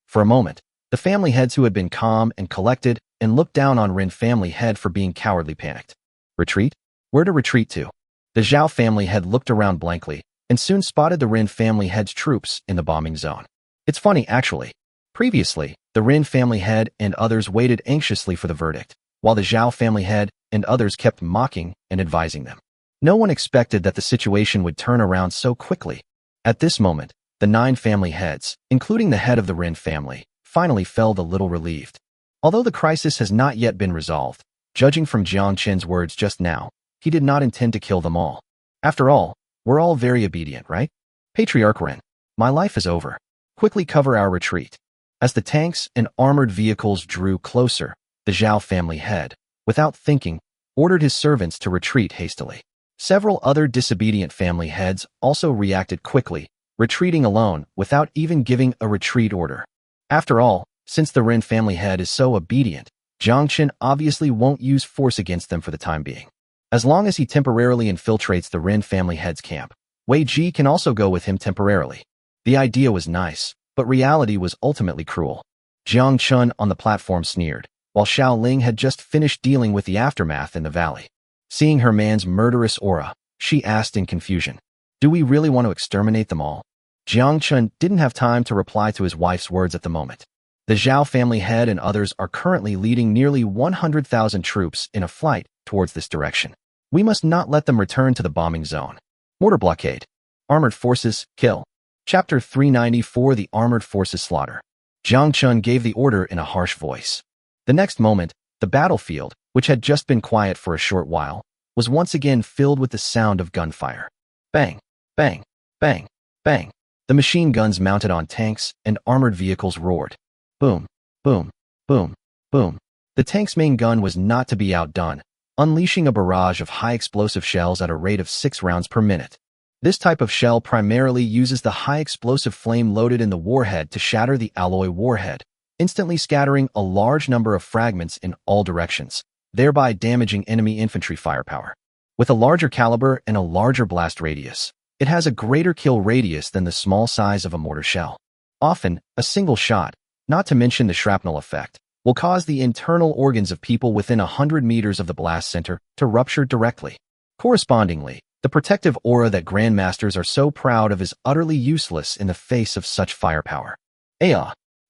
For a moment, the family heads who had been calm and collected and looked down on Ren family head for being cowardly panicked. Retreat? Where to retreat to? The Xiao family head looked around blankly and soon spotted the Ren family head's troops in the bombing zone. It's funny, actually. Previously, the Ren family head and others waited anxiously for the verdict, while the Xiao family head and others kept mocking and advising them. No one expected that the situation would turn around so quickly. At this moment, the 9 family heads, including the head of the Ren family, finally felt a little relieved. Although the crisis has not yet been resolved, judging from Jiang Chen's words just now, he did not intend to kill them all. After all, we're all very obedient, right? Patriarch Ren, my life is over. Quickly cover our retreat. As the tanks and armored vehicles drew closer, the Xiao family head, without thinking, ordered his servants to retreat hastily. Several other disobedient family heads also reacted quickly, retreating alone without even giving a retreat order. After all, since the Ren family head is so obedient, Jiang Chen obviously won't use force against them for the time being. As long as he temporarily infiltrates the Ren family head's camp, Wei Ji can also go with him temporarily. The idea was nice, but reality was ultimately cruel. Jiang Chen on the platform sneered, while Xiao Ling had just finished dealing with the aftermath in the valley. Seeing her man's murderous aura, she asked in confusion, "Do we really want to exterminate them all?" Jiang Chen didn't have time to reply to his wife's words at the moment. The Xiao family head and others are currently leading nearly 100,000 troops in a flight towards this direction. We must not let them return to the bombing zone. Mortar blockade. Armored forces, kill. Chapter 394 The Armored Forces Slaughter. Jiang Chen gave the order in a harsh voice. The next moment, the battlefield, which had just been quiet for a short while, was once again filled with the sound of gunfire. Bang, bang, bang, bang. The machine guns mounted on tanks and armored vehicles roared. Boom, boom, boom, boom. The tank's main gun was not to be outdone, unleashing a barrage of high-explosive shells at a rate of 6 rounds per minute. This type of shell primarily uses the high-explosive flame loaded in the warhead to shatter the alloy warhead, instantly scattering a large number of fragments in all directions, thereby damaging enemy infantry firepower. With a larger caliber and a larger blast radius, it has a greater kill radius than the small size of a mortar shell. Often, a single shot, not to mention the shrapnel effect, will cause the internal organs of people within 100 meters of the blast center to rupture directly. Correspondingly, the protective aura that grandmasters are so proud of is utterly useless in the face of such firepower.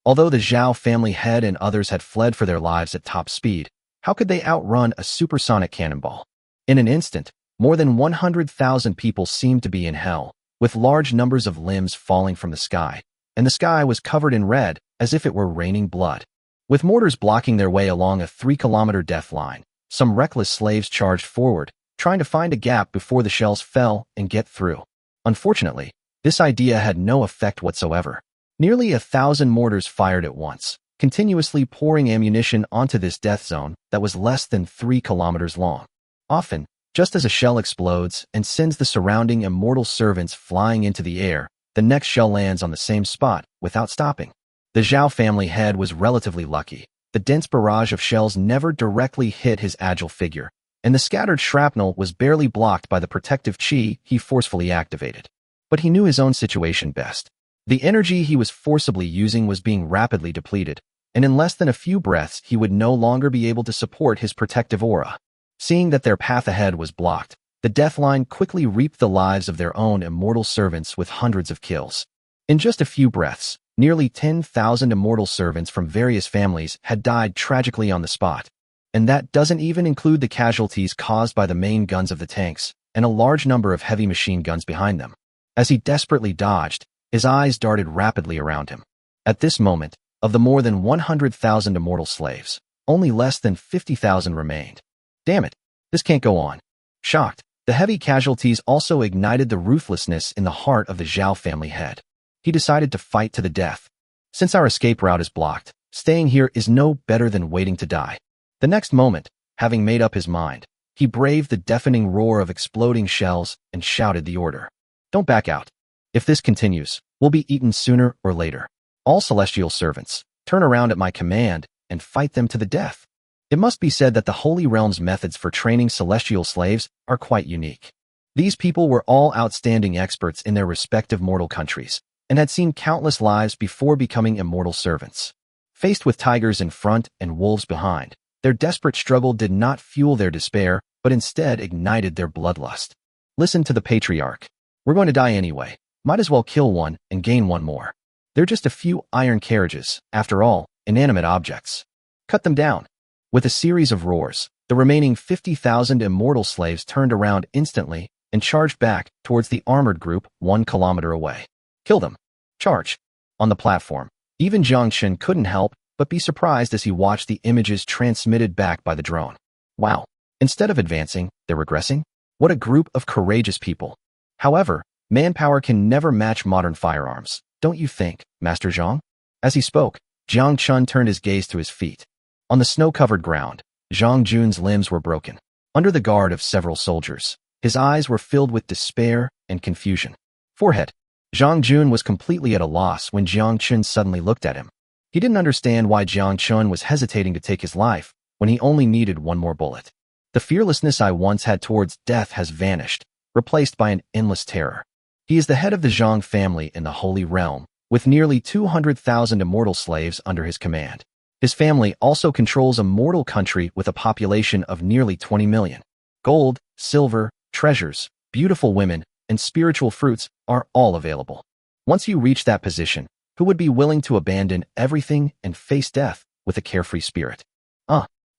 Although the Xiao family head and others had fled for their lives at top speed, how could they outrun a supersonic cannonball? In an instant, more than 100,000 people seemed to be in hell, with large numbers of limbs falling from the sky, and the sky was covered in red, as if it were raining blood. With mortars blocking their way along a 3-kilometer death line, some reckless slaves charged forward, trying to find a gap before the shells fell and get through. Unfortunately, this idea had no effect whatsoever. Nearly 1,000 mortars fired at once, continuously pouring ammunition onto this death zone that was less than 3 kilometers long. Often, just as a shell explodes and sends the surrounding immortal servants flying into the air, the next shell lands on the same spot without stopping. The Xiao family head was relatively lucky. The dense barrage of shells never directly hit his agile figure, and the scattered shrapnel was barely blocked by the protective chi he forcefully activated. But he knew his own situation best. The energy he was forcibly using was being rapidly depleted, and in less than a few breaths he would no longer be able to support his protective aura. Seeing that their path ahead was blocked, the death line quickly reaped the lives of their own immortal servants with hundreds of kills. In just a few breaths, nearly 10,000 immortal servants from various families had died tragically on the spot. And that doesn't even include the casualties caused by the main guns of the tanks and a large number of heavy machine guns behind them. As he desperately dodged, his eyes darted rapidly around him. At this moment, of the more than 100,000 immortal slaves, only less than 50,000 remained. Damn it, this can't go on. Shocked, the heavy casualties also ignited the ruthlessness in the heart of the Xiao family head. He decided to fight to the death. Since our escape route is blocked, staying here is no better than waiting to die. The next moment, having made up his mind, he braved the deafening roar of exploding shells and shouted the order. Don't back out. If this continues, we'll be eaten sooner or later. All celestial servants, turn around at my command and fight them to the death. It must be said that the Holy Realm's methods for training celestial slaves are quite unique. These people were all outstanding experts in their respective mortal countries, and had seen countless lives before becoming immortal servants. Faced with tigers in front and wolves behind, their desperate struggle did not fuel their despair, but instead ignited their bloodlust. Listen to the patriarch. We're going to die anyway. Might as well kill one and gain one more. They're just a few iron carriages, after all, inanimate objects. Cut them down. With a series of roars, the remaining 50,000 immortal slaves turned around instantly and charged back towards the armored group 1 kilometer away. Kill them. Charge. On the platform, Even Jiang Chen couldn't help but be surprised as he watched the images transmitted back by the drone. Wow. Instead of advancing, they're regressing? What a group of courageous people. However, manpower can never match modern firearms, don't you think, Master Jiang? As he spoke, Jiang Chen turned his gaze to his feet. On the snow-covered ground, Jiang Jun's limbs were broken. Under the guard of several soldiers, his eyes were filled with despair and confusion. Forehead. Jiang Jun was completely at a loss when Jiang Chen suddenly looked at him. He didn't understand why Jiang Chen was hesitating to take his life when he only needed one more bullet. The fearlessness I once had towards death has vanished, replaced by an endless terror. He is the head of the Jiang family in the Holy Realm, with nearly 200,000 immortal slaves under his command. His family also controls a mortal country with a population of nearly 20 million. Gold, silver, treasures, beautiful women, and spiritual fruits are all available. Once you reach that position, who would be willing to abandon everything and face death with a carefree spirit?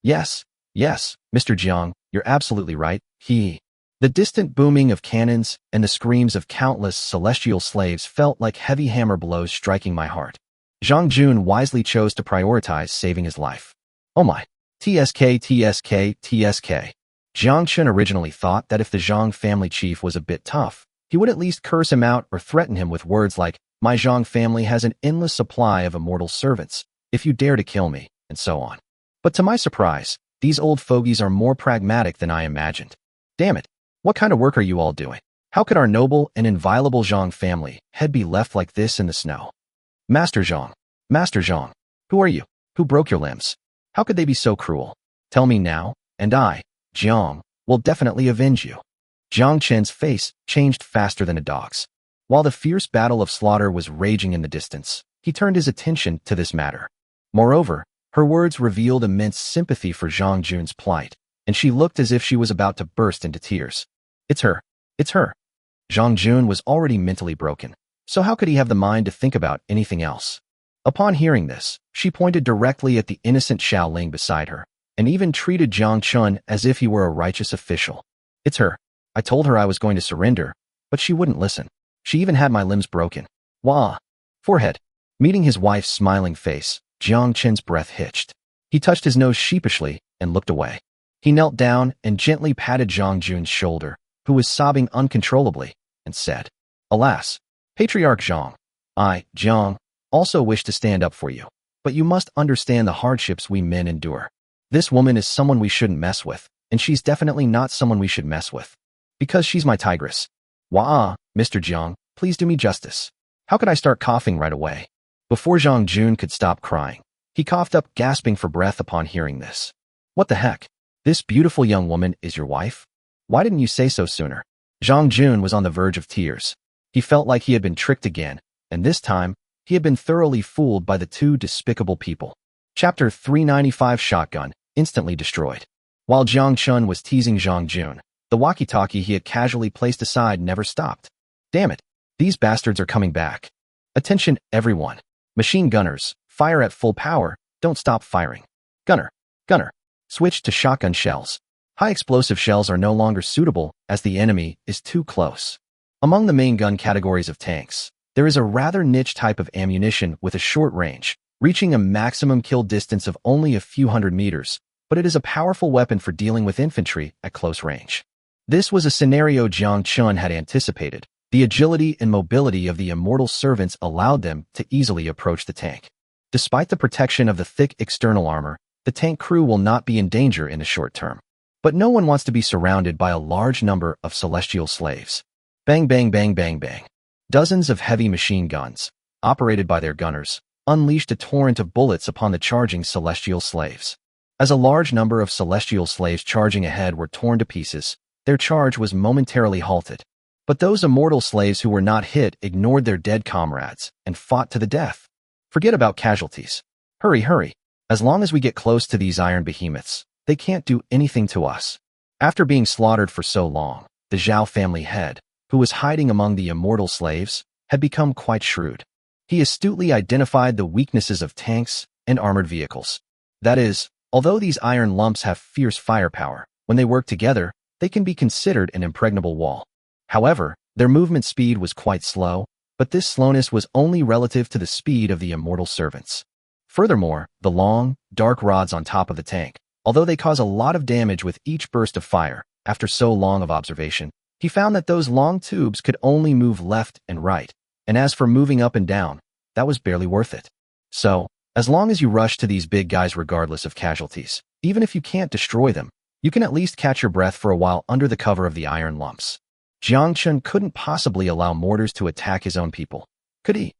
Yes, Mr. Jiang, you're absolutely right. The distant booming of cannons and the screams of countless celestial slaves felt like heavy hammer blows striking my heart. Jiang Jun wisely chose to prioritize saving his life. Oh my. TSK. Jiang Chen originally thought that if the Jiang family chief was a bit tough, he would at least curse him out or threaten him with words like, "My Jiang family has an endless supply of immortal servants, if you dare to kill me," and so on. But to my surprise, these old fogies are more pragmatic than I imagined. Damn it, what kind of work are you all doing? How could our noble and inviolable Jiang family head be left like this in the snow? Master Jiang, who are you? Who broke your limbs? How could they be so cruel? Tell me now, and I, Jiang, will definitely avenge you. Jiang Chen's face changed faster than a dog's. While the fierce battle of slaughter was raging in the distance, he turned his attention to this matter. Moreover, her words revealed immense sympathy for Jiang Jun's plight, and she looked as if she was about to burst into tears. It's her. Jiang Jun was already mentally broken, so how could he have the mind to think about anything else? Upon hearing this, she pointed directly at the innocent Xiao Ling beside her, and even treated Jiang Chen as if he were a righteous official. It's her. I told her I was going to surrender, but she wouldn't listen. She even had my limbs broken. Wah! Forehead. Meeting his wife's smiling face, Jiang Chen's breath hitched. He touched his nose sheepishly and looked away. He knelt down and gently patted Jiang Jun's shoulder, who was sobbing uncontrollably, and said, "Alas, Patriarch Jiang, I, Jiang, also wish to stand up for you, but you must understand the hardships we men endure. This woman is someone we shouldn't mess with, and she's definitely not someone we should mess with. Because she's my tigress. Wah, Mr. Jiang, please do me justice." How could I start coughing right away? Before Jiang Jun could stop crying, he coughed up, gasping for breath upon hearing this. What the heck? This beautiful young woman is your wife? Why didn't you say so sooner? Jiang Jun was on the verge of tears. He felt like he had been tricked again, and this time, he had been thoroughly fooled by the two despicable people. Chapter 395 Shotgun, instantly destroyed. While Jiang Chen was teasing Jiang Jun, the walkie-talkie he had casually placed aside never stopped. Damn it, these bastards are coming back. Attention, everyone. Machine gunners, fire at full power, don't stop firing. Gunner, switch to shotgun shells. High explosive shells are no longer suitable as the enemy is too close. Among the main gun categories of tanks, there is a rather niche type of ammunition with a short range, reaching a maximum kill distance of only a few hundred meters, but it is a powerful weapon for dealing with infantry at close range. This was a scenario Jiang Chen had anticipated. The agility and mobility of the immortal servants allowed them to easily approach the tank. Despite the protection of the thick external armor, the tank crew will not be in danger in the short term. But no one wants to be surrounded by a large number of celestial slaves. Bang, bang, bang, bang, bang. Dozens of heavy machine guns, operated by their gunners, unleashed a torrent of bullets upon the charging celestial slaves. As a large number of celestial slaves charging ahead were torn to pieces, their charge was momentarily halted. But those immortal slaves who were not hit ignored their dead comrades and fought to the death. Forget about casualties. Hurry. As long as we get close to these iron behemoths, they can't do anything to us. After being slaughtered for so long, the Xiao family head, who was hiding among the immortal slaves, had become quite shrewd. He astutely identified the weaknesses of tanks and armored vehicles. That is, although these iron lumps have fierce firepower, when they work together, they can be considered an impregnable wall. However, their movement speed was quite slow, but this slowness was only relative to the speed of the immortal servants. Furthermore, the long, dark rods on top of the tank, although they cause a lot of damage with each burst of fire, after so long of observation, he found that those long tubes could only move left and right, and as for moving up and down, that was barely worth it. So, as long as you rush to these big guys regardless of casualties, even if you can't destroy them, you can at least catch your breath for a while under the cover of the iron lumps. Jiang Chen couldn't possibly allow mortars to attack his own people, could he?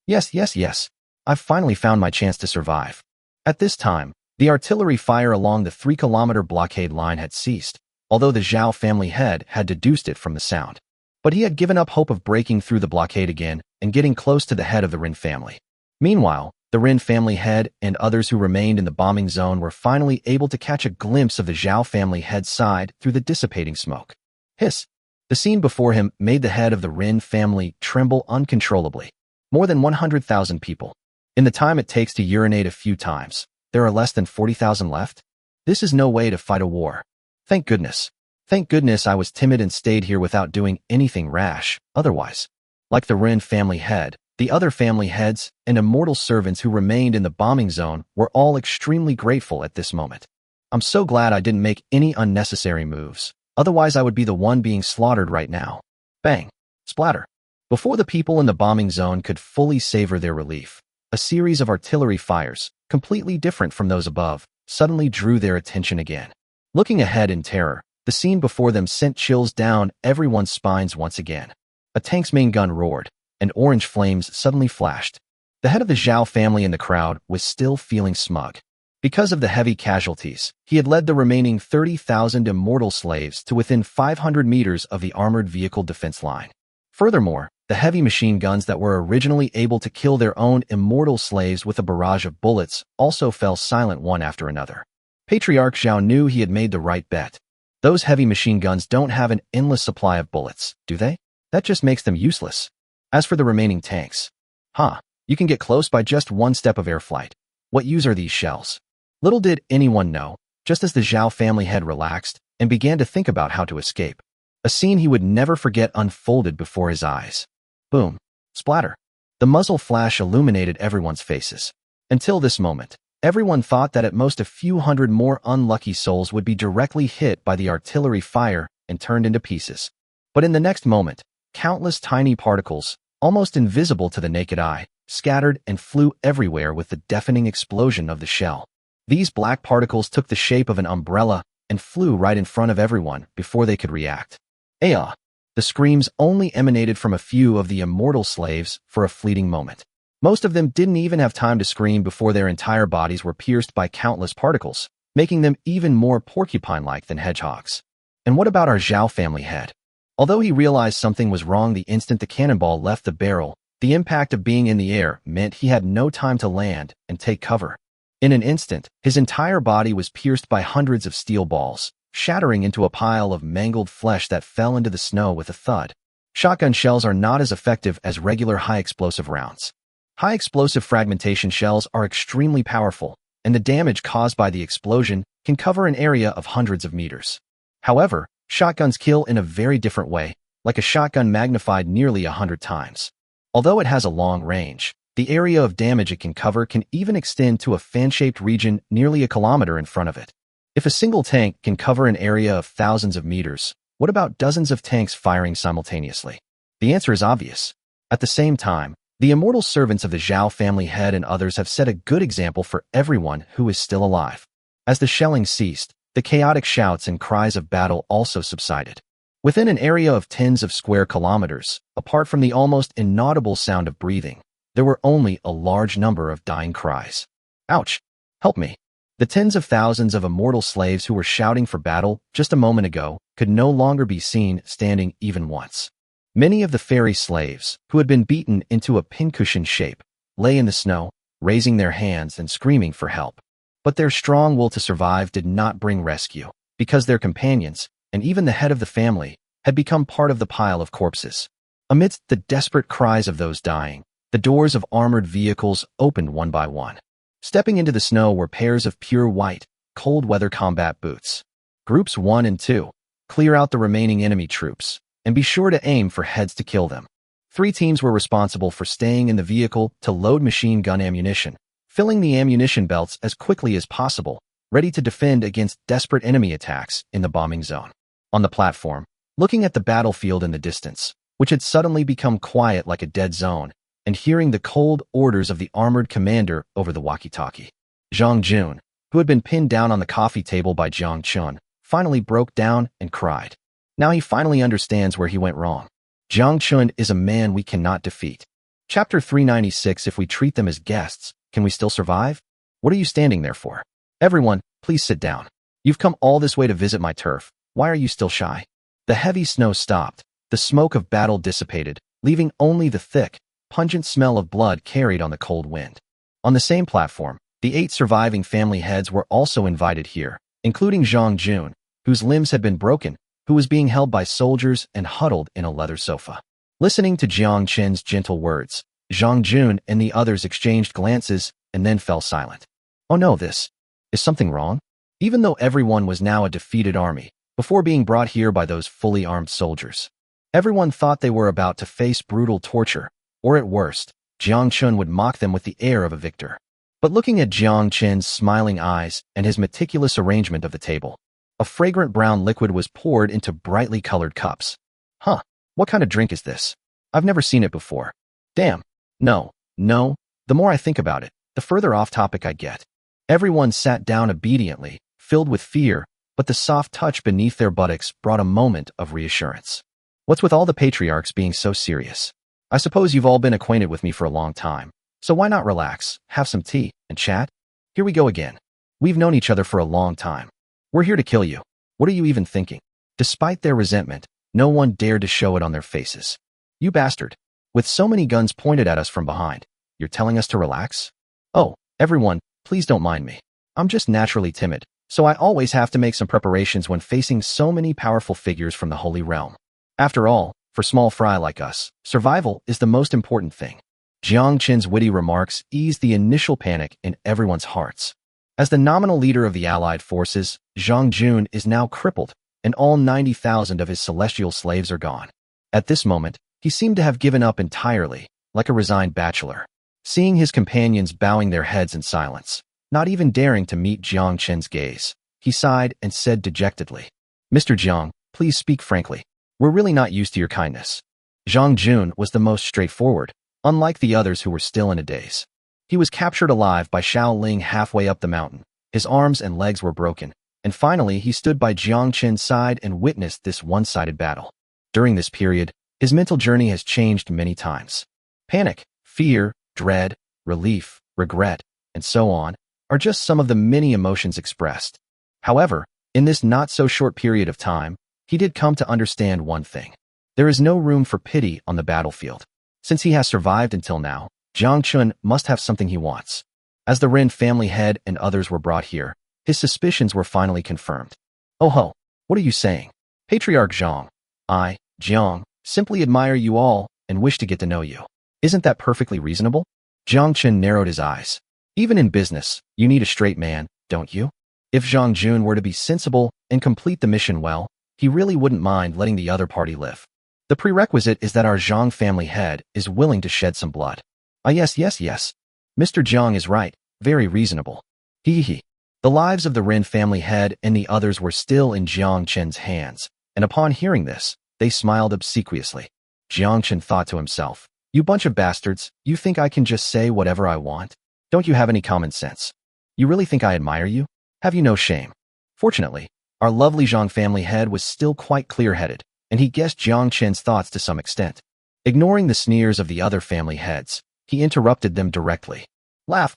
Yes. I've finally found my chance to survive. At this time, the artillery fire along the 3-kilometer blockade line had ceased, although the Xiao family head had deduced it from the sound. But he had given up hope of breaking through the blockade again and getting close to the head of the Rin family. Meanwhile, the Rin family head and others who remained in the bombing zone were finally able to catch a glimpse of the Xiao family head's side through the dissipating smoke. Hiss! The scene before him made the head of the Rin family tremble uncontrollably. More than 100,000 people. In the time it takes to urinate a few times, there are less than 40,000 left? This is no way to fight a war. Thank goodness. Thank goodness I was timid and stayed here without doing anything rash, otherwise. Like the Rin family head, the other family heads and immortal servants who remained in the bombing zone were all extremely grateful at this moment. I'm so glad I didn't make any unnecessary moves, otherwise I would be the one being slaughtered right now. Bang! Splatter! Before the people in the bombing zone could fully savor their relief, a series of artillery fires, completely different from those above, suddenly drew their attention again. Looking ahead in terror, the scene before them sent chills down everyone's spines once again. A tank's main gun roared, and orange flames suddenly flashed. The head of the Xiao family in the crowd was still feeling smug. Because of the heavy casualties, he had led the remaining 30,000 immortal slaves to within 500 meters of the armored vehicle defense line. Furthermore, the heavy machine guns that were originally able to kill their own immortal slaves with a barrage of bullets also fell silent one after another. Patriarch Xiao knew he had made the right bet. Those heavy machine guns don't have an endless supply of bullets, do they? That just makes them useless. As for the remaining tanks, you can get close by just one step of air flight. What use are these shells? Little did anyone know, just as the Xiao family head relaxed and began to think about how to escape. A scene he would never forget unfolded before his eyes. Boom. Splatter. The muzzle flash illuminated everyone's faces. Until this moment, everyone thought that at most a few hundred more unlucky souls would be directly hit by the artillery fire and turned into pieces. But in the next moment, countless tiny particles, almost invisible to the naked eye, scattered and flew everywhere with the deafening explosion of the shell. These black particles took the shape of an umbrella and flew right in front of everyone before they could react. Ayah! The screams only emanated from a few of the immortal slaves for a fleeting moment. Most of them didn't even have time to scream before their entire bodies were pierced by countless particles, making them even more porcupine-like than hedgehogs. And what about our Xiao family head? Although he realized something was wrong the instant the cannonball left the barrel, the impact of being in the air meant he had no time to land and take cover. In an instant, his entire body was pierced by hundreds of steel balls, shattering into a pile of mangled flesh that fell into the snow with a thud. Shotgun shells are not as effective as regular high-explosive rounds. High-explosive fragmentation shells are extremely powerful, and the damage caused by the explosion can cover an area of hundreds of meters. However, shotguns kill in a very different way, like a shotgun magnified nearly 100 times. Although it has a long range, the area of damage it can cover can even extend to a fan-shaped region nearly a kilometer in front of it. If a single tank can cover an area of thousands of meters, what about dozens of tanks firing simultaneously? The answer is obvious. At the same time, the immortal servants of the Xiao family head and others have set a good example for everyone who is still alive. As the shelling ceased, the chaotic shouts and cries of battle also subsided. Within an area of tens of square kilometers, apart from the almost inaudible sound of breathing, there were only a large number of dying cries. Ouch! Help me! The tens of thousands of immortal slaves who were shouting for battle just a moment ago could no longer be seen standing even once. Many of the fairy slaves, who had been beaten into a pincushion shape, lay in the snow, raising their hands and screaming for help. But their strong will to survive did not bring rescue, because their companions, and even the head of the family, had become part of the pile of corpses. Amidst the desperate cries of those dying, the doors of armored vehicles opened one by one. Stepping into the snow were pairs of pure white, cold-weather combat boots. Groups 1 and 2, clear out the remaining enemy troops, and be sure to aim for heads to kill them. 3 teams were responsible for staying in the vehicle to load machine gun ammunition, filling the ammunition belts as quickly as possible, ready to defend against desperate enemy attacks in the bombing zone. On the platform, looking at the battlefield in the distance, which had suddenly become quiet like a dead zone, and hearing the cold orders of the armored commander over the walkie-talkie. Jiang Jun, who had been pinned down on the coffee table by Jiang Chen, finally broke down and cried. Now he finally understands where he went wrong. Jiang Chen is a man we cannot defeat. Chapter 396. If we treat them as guests, can we still survive? What are you standing there for? Everyone, please sit down. You've come all this way to visit my turf. Why are you still shy? The heavy snow stopped. The smoke of battle dissipated, leaving only the thick, pungent smell of blood carried on the cold wind. On the same platform, the 8 surviving family heads were also invited here, including Jiang Jun, whose limbs had been broken, who was being held by soldiers and huddled in a leather sofa. Listening to Jiang Chen's gentle words, Jiang Jun and the others exchanged glances and then fell silent. Oh no, is something wrong? Even though everyone was now a defeated army, before being brought here by those fully armed soldiers, everyone thought they were about to face brutal torture, or at worst, Jiang Chen would mock them with the air of a victor. But looking at Jiang Chen's smiling eyes and his meticulous arrangement of the table, a fragrant brown liquid was poured into brightly colored cups. Huh, what kind of drink is this? I've never seen it before. Damn. No, the more I think about it, the further off topic I get. Everyone sat down obediently, filled with fear, but the soft touch beneath their buttocks brought a moment of reassurance. What's with all the patriarchs being so serious? I suppose you've all been acquainted with me for a long time, so why not relax, have some tea, and chat? Here we go again. We've known each other for a long time. We're here to kill you. What are you even thinking? Despite their resentment, no one dared to show it on their faces. You bastard. With so many guns pointed at us from behind, you're telling us to relax? Oh, everyone, please don't mind me. I'm just naturally timid, so I always have to make some preparations when facing so many powerful figures from the Holy Realm. After all, for small fry like us, survival is the most important thing. Jiang Chen's witty remarks eased the initial panic in everyone's hearts. As the nominal leader of the allied forces, Jiang Jun is now crippled, and all 90,000 of his celestial slaves are gone. At this moment, he seemed to have given up entirely, like a resigned bachelor. Seeing his companions bowing their heads in silence, not even daring to meet Jiang Chen's gaze, he sighed and said dejectedly, Mr. Jiang, please speak frankly. We're really not used to your kindness. Jiang Jun was the most straightforward, unlike the others who were still in a daze. He was captured alive by Xiao Ling halfway up the mountain. His arms and legs were broken, and finally he stood by Jiang Chen's side and witnessed this one-sided battle. During this period, his mental journey has changed many times. Panic, fear, dread, relief, regret, and so on are just some of the many emotions expressed. However, in this not-so-short period of time, he did come to understand one thing. There is no room for pity on the battlefield. Since he has survived until now, Jiang Chen must have something he wants. As the Ren family head and others were brought here, his suspicions were finally confirmed. Oh ho, what are you saying? Patriarch Jiang, I, Jiang, simply admire you all and wish to get to know you. Isn't that perfectly reasonable? Jiang Chen narrowed his eyes. Even in business, you need a straight man, don't you? If Jiang Jun were to be sensible and complete the mission well, he really wouldn't mind letting the other party live. The prerequisite is that our Jiang family head is willing to shed some blood. Ah yes. Mr. Jiang is right, very reasonable. Hee. The lives of the Ren family head and the others were still in Jiang Chen's hands, and upon hearing this, they smiled obsequiously. Jiang Chen thought to himself, you bunch of bastards, you think I can just say whatever I want? Don't you have any common sense? You really think I admire you? Have you no shame? Fortunately, our lovely Jiang family head was still quite clear-headed, and he guessed Jiang Chen's thoughts to some extent. Ignoring the sneers of the other family heads, he interrupted them directly. Laugh.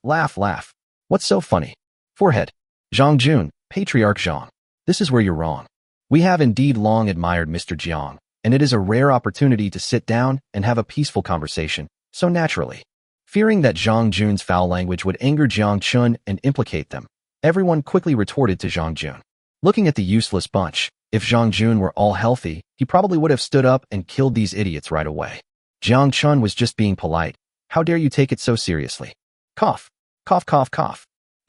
What's so funny? Forehead. Jiang Jun, Patriarch Jiang. This is where you're wrong. We have indeed long admired Mr. Jiang, and it is a rare opportunity to sit down and have a peaceful conversation, so naturally. Fearing that Jiang Jun's foul language would anger Jiang Chen and implicate them, everyone quickly retorted to Jiang Jun. Looking at the useless bunch, if Jiang Jun were all healthy, he probably would have stood up and killed these idiots right away. Jiang Chen was just being polite. How dare you take it so seriously? Cough.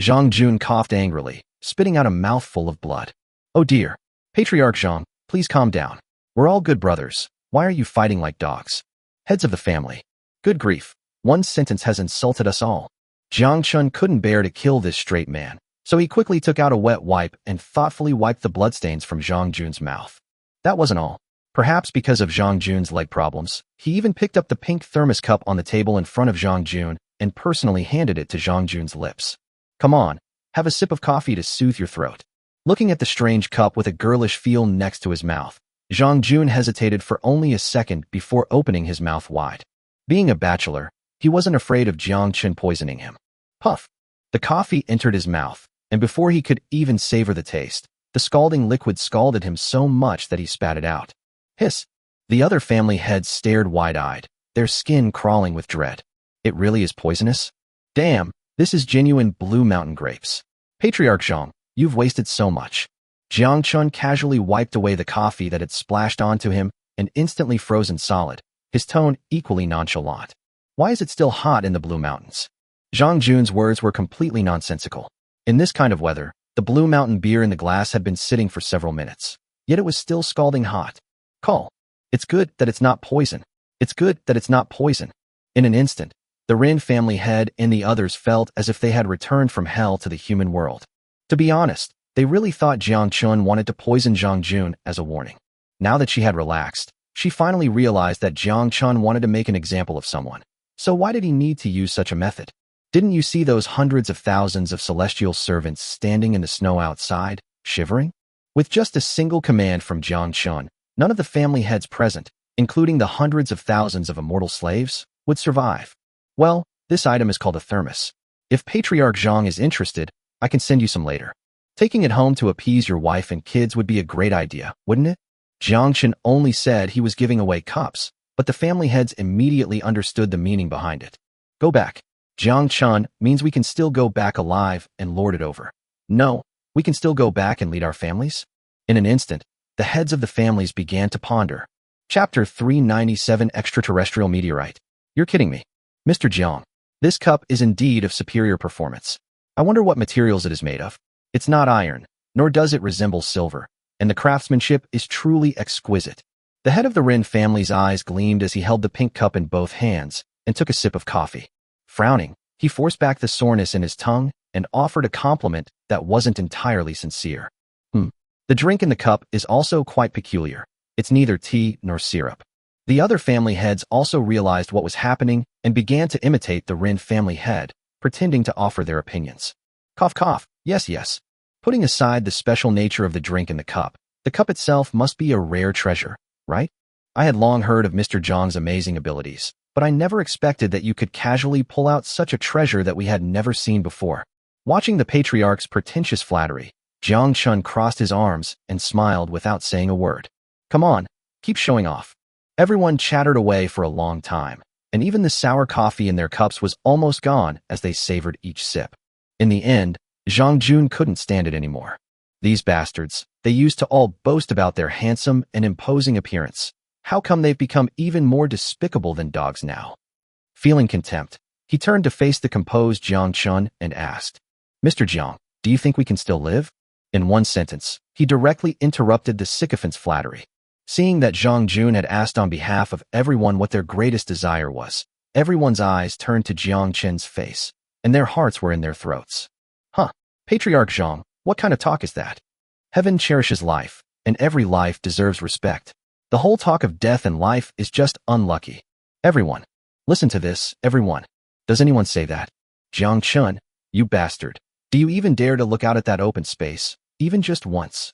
Jiang Jun coughed angrily, spitting out a mouthful of blood. Oh dear. Patriarch Jiang, please calm down. We're all good brothers. Why are you fighting like dogs? Heads of the family. Good grief. One sentence has insulted us all. Jiang Chen couldn't bear to kill this straight man, so he quickly took out a wet wipe and thoughtfully wiped the bloodstains from Jiang Jun's mouth. That wasn't all. Perhaps because of Jiang Jun's leg problems, he even picked up the pink thermos cup on the table in front of Jiang Jun and personally handed it to Jiang Jun's lips. Come on, have a sip of coffee to soothe your throat. Looking at the strange cup with a girlish feel next to his mouth, Jiang Jun hesitated for only a second before opening his mouth wide. Being a bachelor, he wasn't afraid of Jiang Chen poisoning him. Puff! The coffee entered his mouth, and before he could even savor the taste, the scalding liquid scalded him so much that he spat it out. Hiss! The other family heads stared wide-eyed, their skin crawling with dread. It really is poisonous? Damn, this is genuine Blue Mountain grapes. Patriarch Jiang, you've wasted so much. Jiang Chen casually wiped away the coffee that had splashed onto him and instantly frozen solid, his tone equally nonchalant. Why is it still hot in the Blue Mountains? Jiang Jun's words were completely nonsensical. In this kind of weather, the Blue Mountain beer in the glass had been sitting for several minutes, yet it was still scalding hot. Call. It's good that it's not poison. It's good that it's not poison. In an instant, the Rin family head and the others felt as if they had returned from hell to the human world. To be honest, they really thought Jiang Chen wanted to poison Jiang Jun as a warning. Now that she had relaxed, she finally realized that Jiang Chen wanted to make an example of someone. So why did he need to use such a method? Didn't you see those hundreds of thousands of celestial servants standing in the snow outside, shivering? With just a single command from Jiang Chen, none of the family heads present, including the hundreds of thousands of immortal slaves, would survive. Well, this item is called a thermos. If Patriarch Jiang is interested, I can send you some later. Taking it home to appease your wife and kids would be a great idea, wouldn't it? Jiang Chen only said he was giving away cups, but the family heads immediately understood the meaning behind it. Go back. Jiang Chen means we can still go back alive and lord it over. No, we can still go back and lead our families? In an instant, the heads of the families began to ponder. Chapter 397 Extraterrestrial Meteorite. You're kidding me. Mr. Jiang, this cup is indeed of superior performance. I wonder what materials it is made of. It's not iron, nor does it resemble silver, and the craftsmanship is truly exquisite. The head of the Rin family's eyes gleamed as he held the pink cup in both hands and took a sip of coffee. Frowning, he forced back the soreness in his tongue and offered a compliment that wasn't entirely sincere. The drink in the cup is also quite peculiar. It's neither tea nor syrup. The other family heads also realized what was happening and began to imitate the Rin family head, pretending to offer their opinions. Cough cough, yes. Putting aside the special nature of the drink in the cup itself must be a rare treasure, right? I had long heard of Mr. Jiang's amazing abilities, but I never expected that you could casually pull out such a treasure that we had never seen before. Watching the patriarch's pretentious flattery, Jiang Chen crossed his arms and smiled without saying a word. Come on, keep showing off. Everyone chattered away for a long time, and even the sour coffee in their cups was almost gone as they savored each sip. In the end, Jiang Jun couldn't stand it anymore. These bastards, they used to all boast about their handsome and imposing appearance. How come they've become even more despicable than dogs now? Feeling contempt, he turned to face the composed Jiang Chen and asked, Mr. Jiang, do you think we can still live? In one sentence, he directly interrupted the sycophant's flattery. Seeing that Jiang Jun had asked on behalf of everyone what their greatest desire was, everyone's eyes turned to Jiang Chen's face, and their hearts were in their throats. Patriarch Jiang, what kind of talk is that? Heaven cherishes life, and every life deserves respect. The whole talk of death and life is just unlucky. Everyone, listen to this, everyone. Does anyone say that? Jiang Chen, you bastard. Do you even dare to look out at that open space, even just once?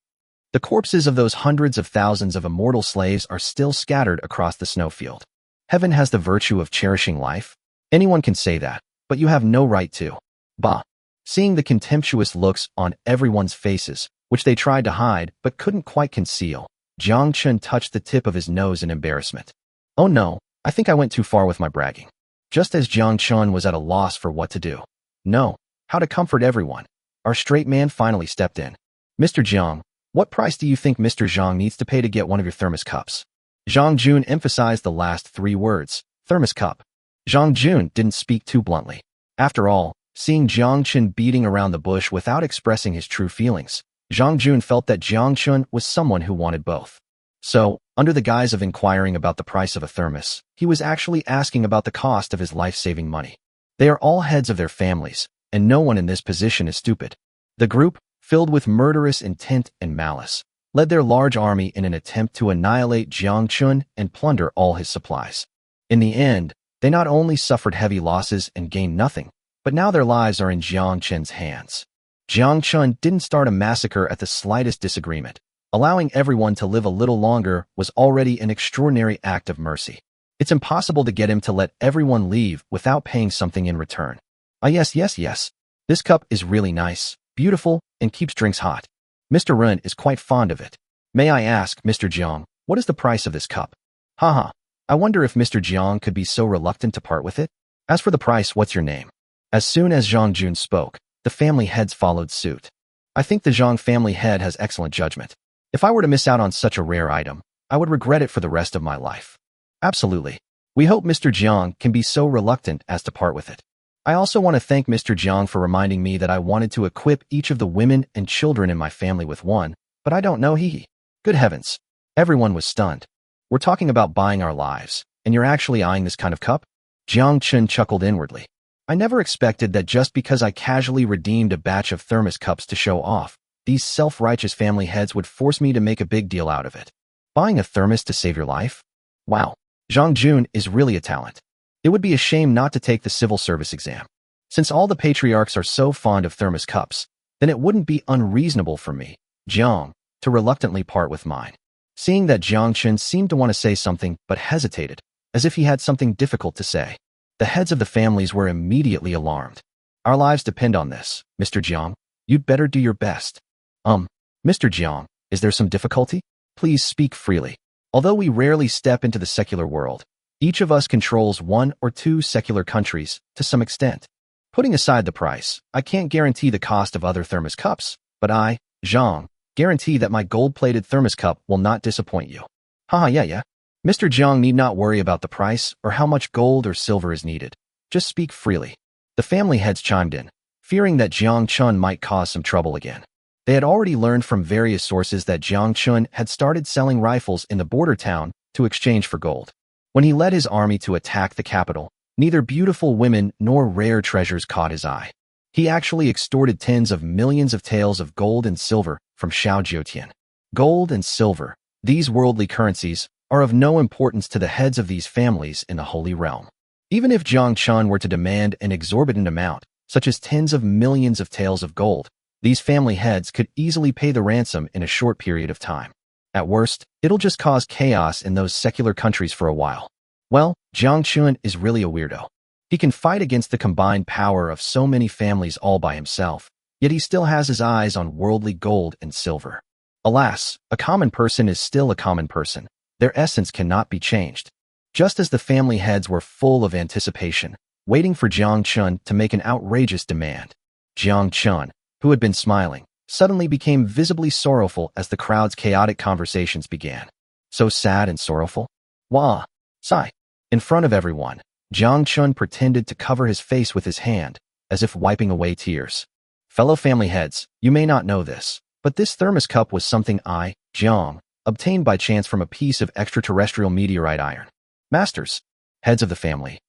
The corpses of those hundreds of thousands of immortal slaves are still scattered across the snowfield. Heaven has the virtue of cherishing life. Anyone can say that, but you have no right to. Bah. Seeing the contemptuous looks on everyone's faces, which they tried to hide but couldn't quite conceal, Jiang Chen touched the tip of his nose in embarrassment. Oh no, I think I went too far with my bragging. Just as Jiang Chen was at a loss for what to do. No, how to comfort everyone. Our straight man finally stepped in. Mr. Jiang, what price do you think Mr. Jiang needs to pay to get one of your thermos cups? Jiang Jun emphasized the last three words, thermos cup. Jiang Jun didn't speak too bluntly. After all, seeing Jiang Chen beating around the bush without expressing his true feelings, Jiang Jun felt that Jiang Chen was someone who wanted both. So, under the guise of inquiring about the price of a thermos, he was actually asking about the cost of his life-saving money. They are all heads of their families, and no one in this position is stupid. The group, filled with murderous intent and malice, led their large army in an attempt to annihilate Jiang Chen and plunder all his supplies. In the end, they not only suffered heavy losses and gained nothing, but now their lives are in Jiang Chen's hands. Jiang Chen didn't start a massacre at the slightest disagreement. Allowing everyone to live a little longer was already an extraordinary act of mercy. It's impossible to get him to let everyone leave without paying something in return. Yes. This cup is really nice, beautiful, and keeps drinks hot. Mr. Ren is quite fond of it. May I ask, Mr. Jiang, what is the price of this cup? Haha. I wonder if Mr. Jiang could be so reluctant to part with it. As for the price, what's your name? As soon as Zhang Jun spoke, the family heads followed suit. I think the Zhang family head has excellent judgment. If I were to miss out on such a rare item, I would regret it for the rest of my life. Absolutely. We hope Mr. Jiang can be so reluctant as to part with it. I also want to thank Mr. Jiang for reminding me that I wanted to equip each of the women and children in my family with one, but I don't know Good heavens. Everyone was stunned. We're talking about buying our lives, and you're actually eyeing this kind of cup? Jiang Chen chuckled inwardly. I never expected that just because I casually redeemed a batch of thermos cups to show off, these self-righteous family heads would force me to make a big deal out of it. Buying a thermos to save your life? Wow. Zhang Jun is really a talent. It would be a shame not to take the civil service exam. Since all the patriarchs are so fond of thermos cups, then it wouldn't be unreasonable for me, Jiang, to reluctantly part with mine. Seeing that Jiang Chen seemed to want to say something but hesitated, as if he had something difficult to say, the heads of the families were immediately alarmed. Our lives depend on this, Mr. Jiang. You'd better do your best. Mr. Jiang, is there some difficulty? Please speak freely. Although we rarely step into the secular world, each of us controls one or two secular countries to some extent. Putting aside the price, I can't guarantee the cost of other thermos cups, but I, Zhang, guarantee that my gold-plated thermos cup will not disappoint you. Yeah. Mr. Jiang need not worry about the price or how much gold or silver is needed. Just speak freely. The family heads chimed in, fearing that Jiang Chen might cause some trouble again. They had already learned from various sources that Jiang Chen had started selling rifles in the border town to exchange for gold. When he led his army to attack the capital, neither beautiful women nor rare treasures caught his eye. He actually extorted tens of millions of taels of gold and silver from Xiao Jiutian. Gold and silver, these worldly currencies, are of no importance to the heads of these families in the Holy Realm. Even if Jiang Chen were to demand an exorbitant amount, such as tens of millions of taels of gold, these family heads could easily pay the ransom in a short period of time. At worst, it'll just cause chaos in those secular countries for a while. Well, Jiang Chen is really a weirdo. He can fight against the combined power of so many families all by himself, yet he still has his eyes on worldly gold and silver. Alas, a common person is still a common person. Their essence cannot be changed. Just as the family heads were full of anticipation, waiting for Jiang Chen to make an outrageous demand, Jiang Chen, who had been smiling, suddenly became visibly sorrowful as the crowd's chaotic conversations began. So sad and sorrowful? Wah! Sigh. In front of everyone, Jiang Chen pretended to cover his face with his hand, as if wiping away tears. Fellow family heads, you may not know this, but this thermos cup was something I, Jiang, obtained by chance from a piece of extraterrestrial meteorite iron. Masters, heads of the family.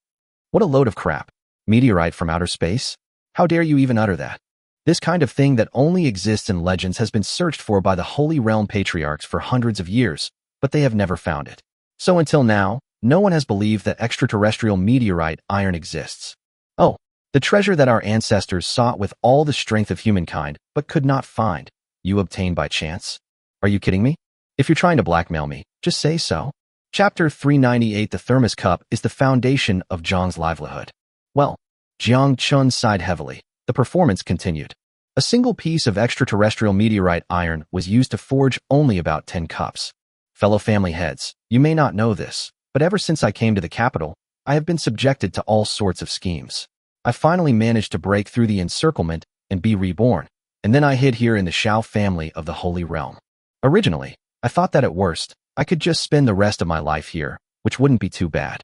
What a load of crap. Meteorite from outer space? How dare you even utter that? This kind of thing that only exists in legends has been searched for by the Holy Realm patriarchs for hundreds of years, but they have never found it. So until now, no one has believed that extraterrestrial meteorite iron exists. Oh, the treasure that our ancestors sought with all the strength of humankind, but could not find, you obtained by chance? Are you kidding me? If you're trying to blackmail me, just say so. Chapter 398. The thermos cup is the foundation of Jiang's livelihood. Well, Jiang Chen sighed heavily. The performance continued. A single piece of extraterrestrial meteorite iron was used to forge only about 10 cups. Fellow family heads, you may not know this, but ever since I came to the capital, I have been subjected to all sorts of schemes. I finally managed to break through the encirclement and be reborn, and then I hid here in the Xiao family of the Holy Realm. Originally, I thought that at worst, I could just spend the rest of my life here, which wouldn't be too bad.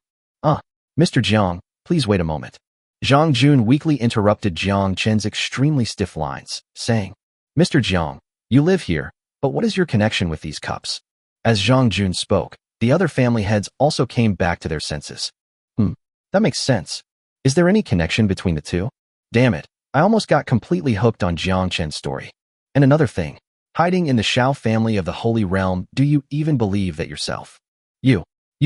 Mr. Jiang, please wait a moment. Zhang Jun weakly interrupted Jiang Chen's extremely stiff lines, saying, Mr. Jiang, you live here, but what is your connection with these cups? As Jiang Jun spoke, the other family heads also came back to their senses. That makes sense. Is there any connection between the two? Damn it, I almost got completely hooked on Jiang Chen's story. And another thing, hiding in the Xiao family of the Holy Realm, do you even believe that yourself? You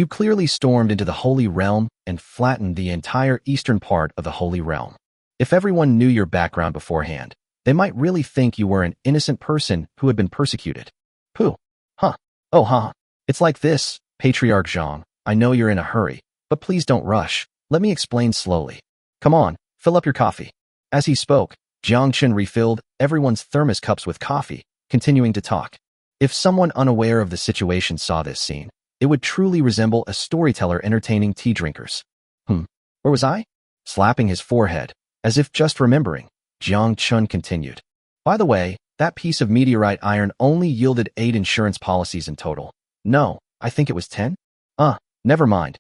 clearly stormed into the Holy Realm and flattened the entire eastern part of the Holy Realm. If everyone knew your background beforehand, they might really think you were an innocent person who had been persecuted. Pooh. Huh. Oh, huh. It's like this, Patriarch Jiang. I know you're in a hurry, but please don't rush. Let me explain slowly. Come on, fill up your coffee. As he spoke, Jiang Chen refilled everyone's thermos cups with coffee, continuing to talk. If someone unaware of the situation saw this scene, it would truly resemble a storyteller entertaining tea drinkers. Where was I? Slapping his forehead, as if just remembering, Jiang Chen continued. By the way, that piece of meteorite iron only yielded 8 insurance policies in total. No, I think it was 10? Never mind.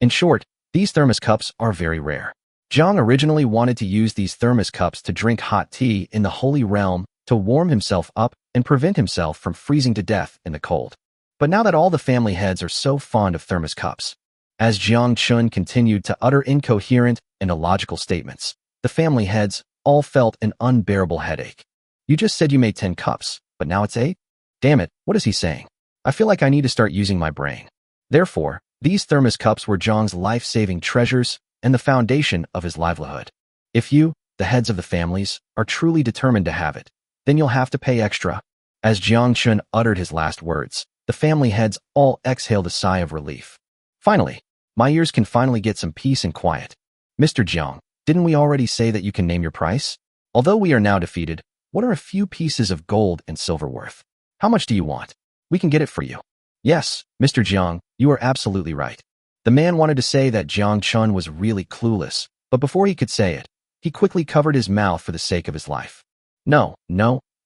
In short, these thermos cups are very rare. Jiang originally wanted to use these thermos cups to drink hot tea in the Holy Realm to warm himself up and prevent himself from freezing to death in the cold. But now that all the family heads are so fond of thermos cups, as Jiang Chen continued to utter incoherent and illogical statements, the family heads all felt an unbearable headache. You just said you made 10 cups, but now it's 8? Damn it, what is he saying? I feel like I need to start using my brain. Therefore, these thermos cups were Jiang's life-saving treasures and the foundation of his livelihood. If you, the heads of the families, are truly determined to have it, then you'll have to pay extra. As Jiang Chen uttered his last words, the family heads all exhaled a sigh of relief. Finally, my ears can finally get some peace and quiet. Mr. Jiang, didn't we already say that you can name your price? Although we are now defeated, what are a few pieces of gold and silver worth? How much do you want? We can get it for you. Yes, Mr. Jiang, you are absolutely right. The man wanted to say that Jiang Chen was really clueless, but before he could say it, he quickly covered his mouth for the sake of his life. No,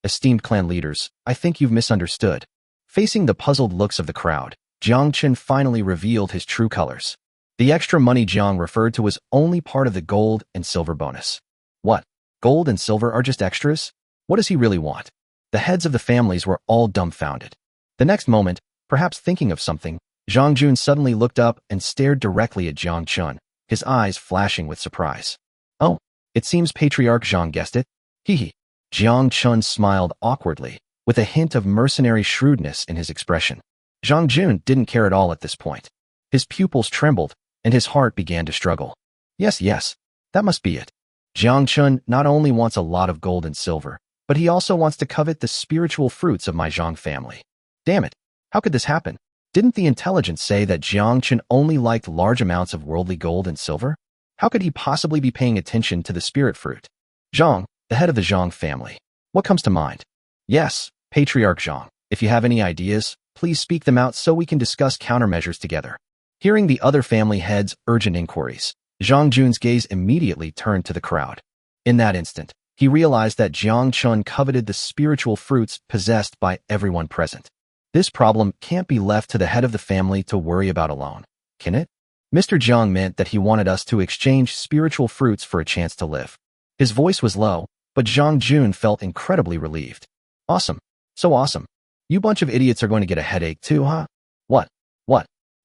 esteemed clan leaders, I think you've misunderstood. Facing the puzzled looks of the crowd, Jiang Chen finally revealed his true colors. The extra money Jiang referred to was only part of the gold and silver bonus. What? Gold and silver are just extras? What does he really want? The heads of the families were all dumbfounded. The next moment, perhaps thinking of something, Jiang Jun suddenly looked up and stared directly at Jiang Chen, his eyes flashing with surprise. Oh, it seems Patriarch Jiang guessed it. Hee. Jiang Chen smiled awkwardly, with a hint of mercenary shrewdness in his expression. Jiang Jun didn't care at all at this point. His pupils trembled, and his heart began to struggle. Yes, that must be it. Jiang Chen not only wants a lot of gold and silver, but he also wants to covet the spiritual fruits of my Jiang family. Damn it, how could this happen? Didn't the intelligence say that Jiang Chen only liked large amounts of worldly gold and silver? How could he possibly be paying attention to the spirit fruit? Jiang, the head of the Jiang family. What comes to mind? Yes, Patriarch Jiang, if you have any ideas, please speak them out so we can discuss countermeasures together. Hearing the other family heads' urgent inquiries, Jiang Jun's gaze immediately turned to the crowd. In that instant, he realized that Jiang Chen coveted the spiritual fruits possessed by everyone present. This problem can't be left to the head of the family to worry about alone, can it? Mr. Jiang meant that he wanted us to exchange spiritual fruits for a chance to live. His voice was low, but Jiang Jun felt incredibly relieved. Awesome. So awesome. You bunch of idiots are going to get a headache too, huh? What?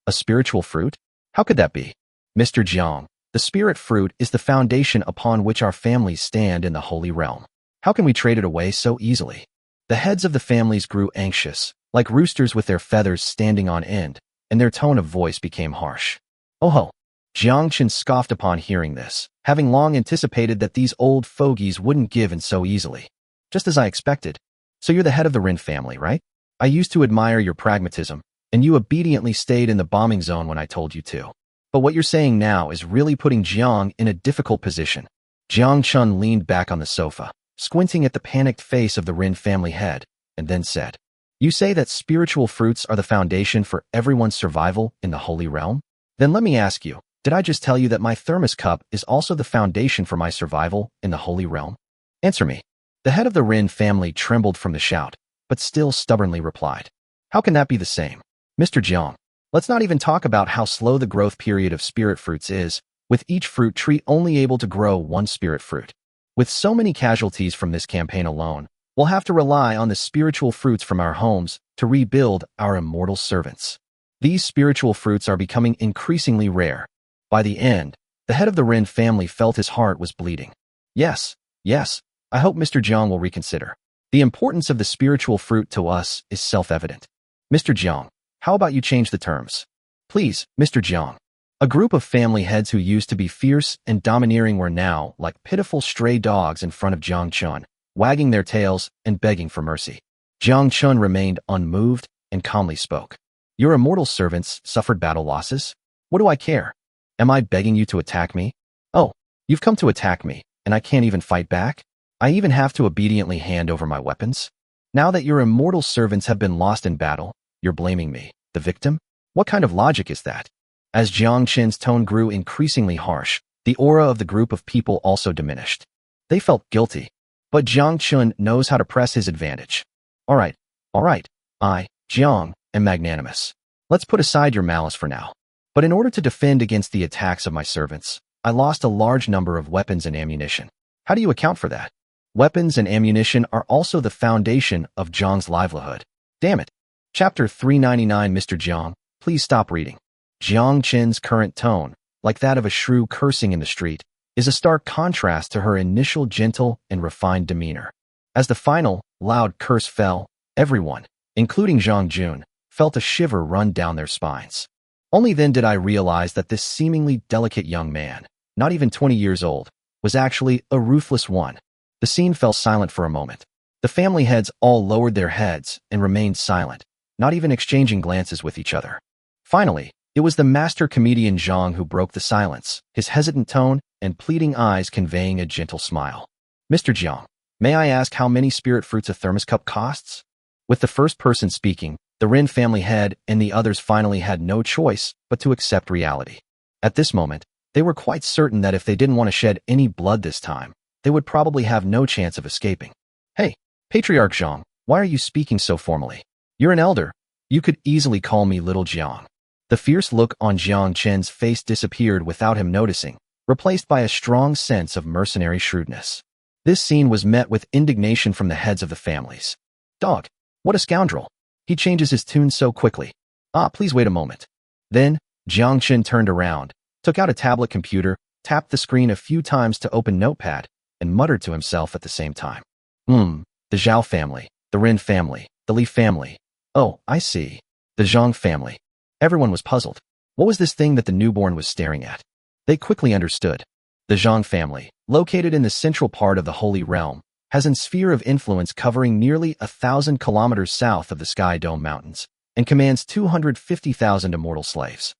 A spiritual fruit? How could that be? Mr. Jiang, the spirit fruit is the foundation upon which our families stand in the Holy Realm. How can we trade it away so easily? The heads of the families grew anxious, like roosters with their feathers standing on end, and their tone of voice became harsh. Oh ho! Jiang Chen scoffed upon hearing this, having long anticipated that these old fogies wouldn't give in so easily. Just as I expected. So you're the head of the Rin family, right? I used to admire your pragmatism, and you obediently stayed in the bombing zone when I told you to. But what you're saying now is really putting Jiang in a difficult position. Jiang Chen leaned back on the sofa, squinting at the panicked face of the Rin family head, and then said, You say that spiritual fruits are the foundation for everyone's survival in the Holy Realm? Then let me ask you, did I just tell you that my thermos cup is also the foundation for my survival in the Holy Realm? Answer me. The head of the Rin family trembled from the shout, but still stubbornly replied, How can that be the same? Mr. Jiang, let's not even talk about how slow the growth period of spirit fruits is, with each fruit tree only able to grow one spirit fruit. With so many casualties from this campaign alone, we'll have to rely on the spiritual fruits from our homes to rebuild our immortal servants. These spiritual fruits are becoming increasingly rare. By the end, the head of the Ren family felt his heart was bleeding. Yes, yes, I hope Mr. Jiang will reconsider. The importance of the spiritual fruit to us is self-evident. Mr. Jiang, how about you change the terms? Please, Mr. Jiang. A group of family heads who used to be fierce and domineering were now like pitiful stray dogs in front of Jiang Chen, wagging their tails and begging for mercy. Jiang Chen remained unmoved and calmly spoke. Your immortal servants suffered battle losses? What do I care? Am I begging you to attack me? Oh, you've come to attack me, and I can't even fight back? I even have to obediently hand over my weapons? Now that your immortal servants have been lost in battle, you're blaming me, the victim? What kind of logic is that? As Jiang Chen's tone grew increasingly harsh, the aura of the group of people also diminished. They felt guilty, but Jiang Chen knows how to press his advantage. All right, I, Jiang, am magnanimous. Let's put aside your malice for now. But in order to defend against the attacks of my servants, I lost a large number of weapons and ammunition. How do you account for that? Weapons and ammunition are also the foundation of Jiang's livelihood. Damn it. Chapter 399. Mr. Jiang, please stop reading. Jiang Chen's current tone, like that of a shrew cursing in the street, is a stark contrast to her initial gentle and refined demeanor. As the final, loud curse fell, everyone, including Zhang Jun, felt a shiver run down their spines. Only then did I realize that this seemingly delicate young man, not even 20 years old, was actually a ruthless one. The scene fell silent for a moment. The family heads all lowered their heads and remained silent, not even exchanging glances with each other. Finally, it was the master comedian Zhang who broke the silence, his hesitant tone and pleading eyes conveying a gentle smile. Mr. Jiang, may I ask how many spirit fruits a thermos cup costs? With the first person speaking, the Ren family head and the others finally had no choice but to accept reality. At this moment, they were quite certain that if they didn't want to shed any blood this time, they would probably have no chance of escaping. Hey, Patriarch Zhang, why are you speaking so formally? You're an elder. You could easily call me Little Jiang. The fierce look on Jiang Chen's face disappeared without him noticing, replaced by a strong sense of mercenary shrewdness. This scene was met with indignation from the heads of the families. Dog, what a scoundrel. He changes his tune so quickly. Please wait a moment. Then, Jiang Chen turned around, took out a tablet computer, tapped the screen a few times to open Notepad, and muttered to himself at the same time. The Xiao family, the Ren family, the Li family. Oh, I see. The Zhang family. Everyone was puzzled. What was this thing that the newborn was staring at? They quickly understood. The Zhang family, located in the central part of the Holy Realm, has a sphere of influence covering nearly 1,000 kilometers south of the Sky Dome Mountains, and commands 250,000 immortal slaves.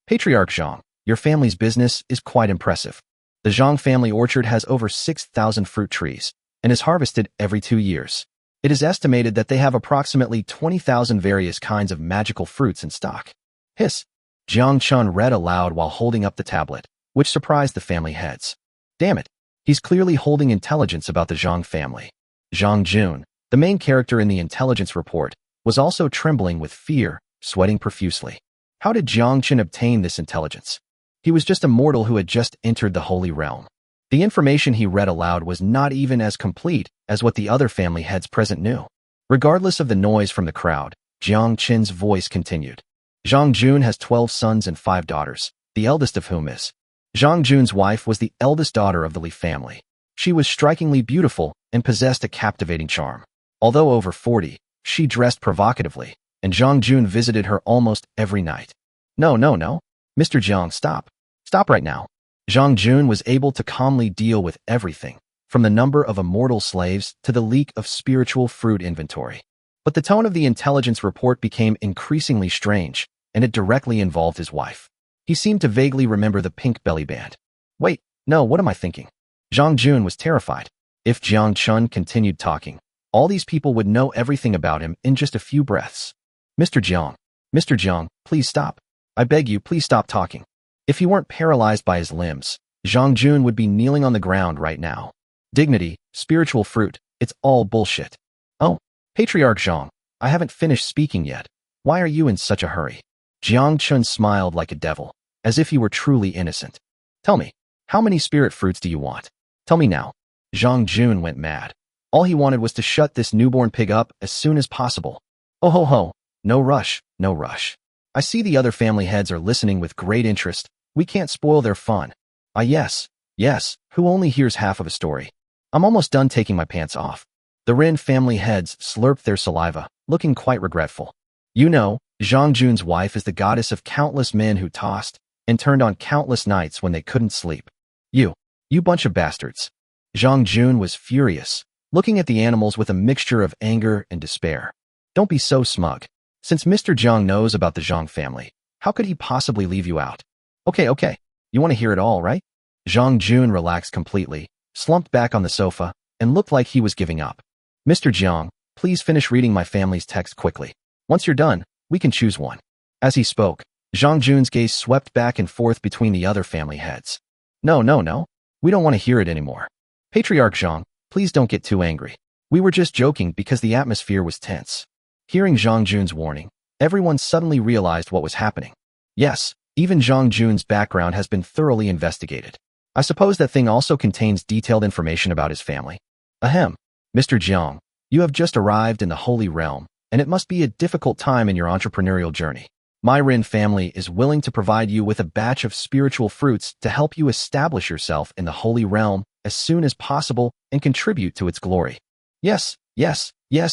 Patriarch Zhang, your family's business is quite impressive. The Zhang family orchard has over 6,000 fruit trees, and is harvested every 2 years. It is estimated that they have approximately 20,000 various kinds of magical fruits in stock. Hiss! Jiang Chen read aloud while holding up the tablet, which surprised the family heads. Damn it! He's clearly holding intelligence about the Zhang family. Zhang Jun, the main character in the intelligence report, was also trembling with fear, sweating profusely. How did Jiang Chen obtain this intelligence? He was just a mortal who had just entered the Holy Realm. The information he read aloud was not even as complete as what the other family heads present knew. Regardless of the noise from the crowd, Jiang Chen's voice continued. Zhang Jun has 12 sons and 5 daughters, the eldest of whom is. Zhang Jun's wife was the eldest daughter of the Li family. She was strikingly beautiful and possessed a captivating charm. Although over 40, she dressed provocatively, and Zhang Jun visited her almost every night. No. Mr. Jiang, stop. Stop right now. Zhang Jun was able to calmly deal with everything, from the number of immortal slaves to the leak of spiritual fruit inventory. But the tone of the intelligence report became increasingly strange, and it directly involved his wife. He seemed to vaguely remember the pink belly band. Wait, no, what am I thinking? Zhang Jun was terrified. If Jiang Chen continued talking, all these people would know everything about him in just a few breaths. Mr. Jiang, please stop. I beg you, please stop talking. If he weren't paralyzed by his limbs, Zhang Jun would be kneeling on the ground right now. Dignity, spiritual fruit, it's all bullshit. Oh, Patriarch Zhang, I haven't finished speaking yet. Why are you in such a hurry? Jiang Chen smiled like a devil, as if he were truly innocent. Tell me, how many spirit fruits do you want? Tell me now. Zhang Jun went mad. All he wanted was to shut this newborn pig up as soon as possible. Oh ho ho, no rush, no rush. I see the other family heads are listening with great interest. We can't spoil their fun. Ah yes, yes, who only hears half of a story. I'm almost done taking my pants off. The Rin family heads slurped their saliva, looking quite regretful. You know, Zhang Jun's wife is the goddess of countless men who tossed and turned on countless nights when they couldn't sleep. You bunch of bastards. Zhang Jun was furious, looking at the animals with a mixture of anger and despair. Don't be so smug. Since Mr. Jiang knows about the Zhang family, how could he possibly leave you out? Okay. You want to hear it all, right? Zhang Jun relaxed completely, slumped back on the sofa, and looked like he was giving up. Mr. Jiang, please finish reading my family's text quickly. Once you're done, we can choose one. As he spoke, Zhang Jun's gaze swept back and forth between the other family heads. No. We don't want to hear it anymore. Patriarch Zhang, please don't get too angry. We were just joking because the atmosphere was tense. Hearing Zhang Jun's warning, everyone suddenly realized what was happening. Yes, even Zhang Jun's background has been thoroughly investigated. I suppose that thing also contains detailed information about his family. Ahem. Mr. Jiang, you have just arrived in the Holy Realm, and it must be a difficult time in your entrepreneurial journey. My Rin family is willing to provide you with a batch of spiritual fruits to help you establish yourself in the Holy Realm as soon as possible and contribute to its glory. Yes,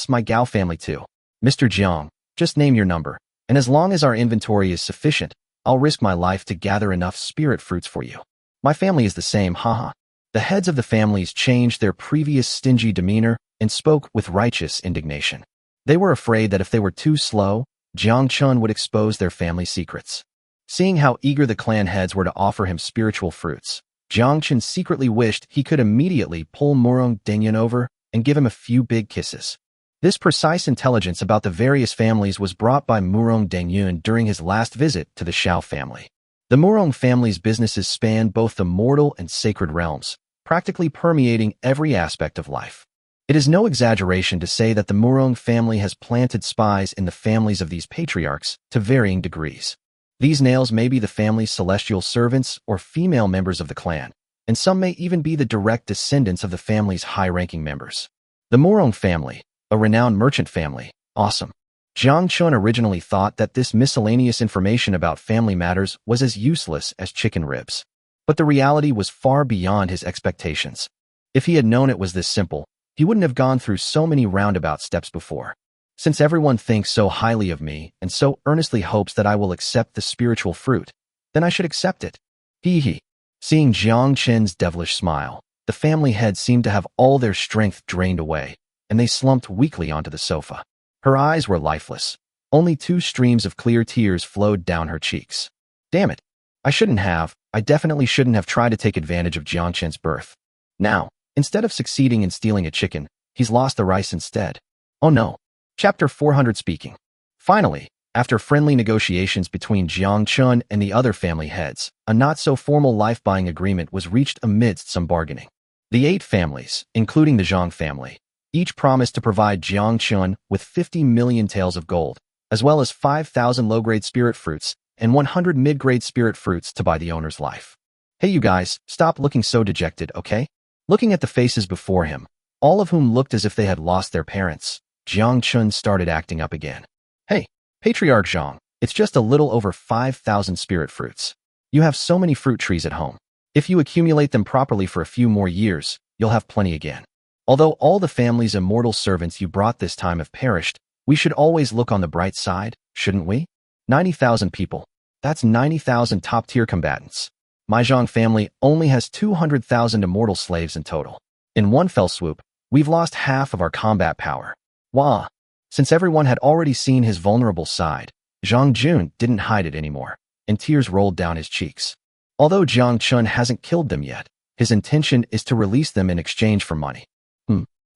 my Gao family too. Mr. Jiang, just name your number, and as long as our inventory is sufficient, I'll risk my life to gather enough spirit fruits for you. My family is the same, haha. The heads of the families changed their previous stingy demeanor and spoke with righteous indignation. They were afraid that if they were too slow, Jiang Chen would expose their family secrets. Seeing how eager the clan heads were to offer him spiritual fruits, Jiang Chen secretly wished he could immediately pull Murong Dengyun over and give him a few big kisses. This precise intelligence about the various families was brought by Murong Dengyun during his last visit to the Xiao family. The Murong family's businesses span both the mortal and sacred realms, practically permeating every aspect of life. It is no exaggeration to say that the Murong family has planted spies in the families of these patriarchs to varying degrees. These nails may be the family's celestial servants or female members of the clan, and some may even be the direct descendants of the family's high-ranking members. The Murong family, a renowned merchant family, awesome. Jiang Chen originally thought that this miscellaneous information about family matters was as useless as chicken ribs. But the reality was far beyond his expectations. If he had known it was this simple, he wouldn't have gone through so many roundabout steps before. Since everyone thinks so highly of me and so earnestly hopes that I will accept the spiritual fruit, then I should accept it. Hee. Seeing Jiang Chen's devilish smile, the family heads seemed to have all their strength drained away, and they slumped weakly onto the sofa. Her eyes were lifeless. Only 2 streams of clear tears flowed down her cheeks. Damn it. I definitely shouldn't have tried to take advantage of Jiang Chen's birth. Now, instead of succeeding in stealing a chicken, he's lost the rice instead. Oh no. Chapter 400 Speaking. Finally, after friendly negotiations between Jiang Chen and the other family heads, a not-so-formal life-buying agreement was reached amidst some bargaining. The 8 families, including the Zhang family, each promised to provide Jiang Chen with 50 million taels of gold, as well as 5,000 low-grade spirit fruits and 100 mid-grade spirit fruits to buy the owner's life. Hey you guys, stop looking so dejected, okay? Looking at the faces before him, all of whom looked as if they had lost their parents, Jiang Chen started acting up again. Hey, Patriarch Zhang, it's just a little over 5,000 spirit fruits. You have so many fruit trees at home. If you accumulate them properly for a few more years, you'll have plenty again. Although all the family's immortal servants you brought this time have perished, we should always look on the bright side, shouldn't we? 90,000 people. That's 90,000 top-tier combatants. My Zhang family only has 200,000 immortal slaves in total. In one fell swoop, we've lost half of our combat power. Wah! Since everyone had already seen his vulnerable side, Zhang Jun didn't hide it anymore, and tears rolled down his cheeks. Although Jiang Chen hasn't killed them yet, his intention is to release them in exchange for money.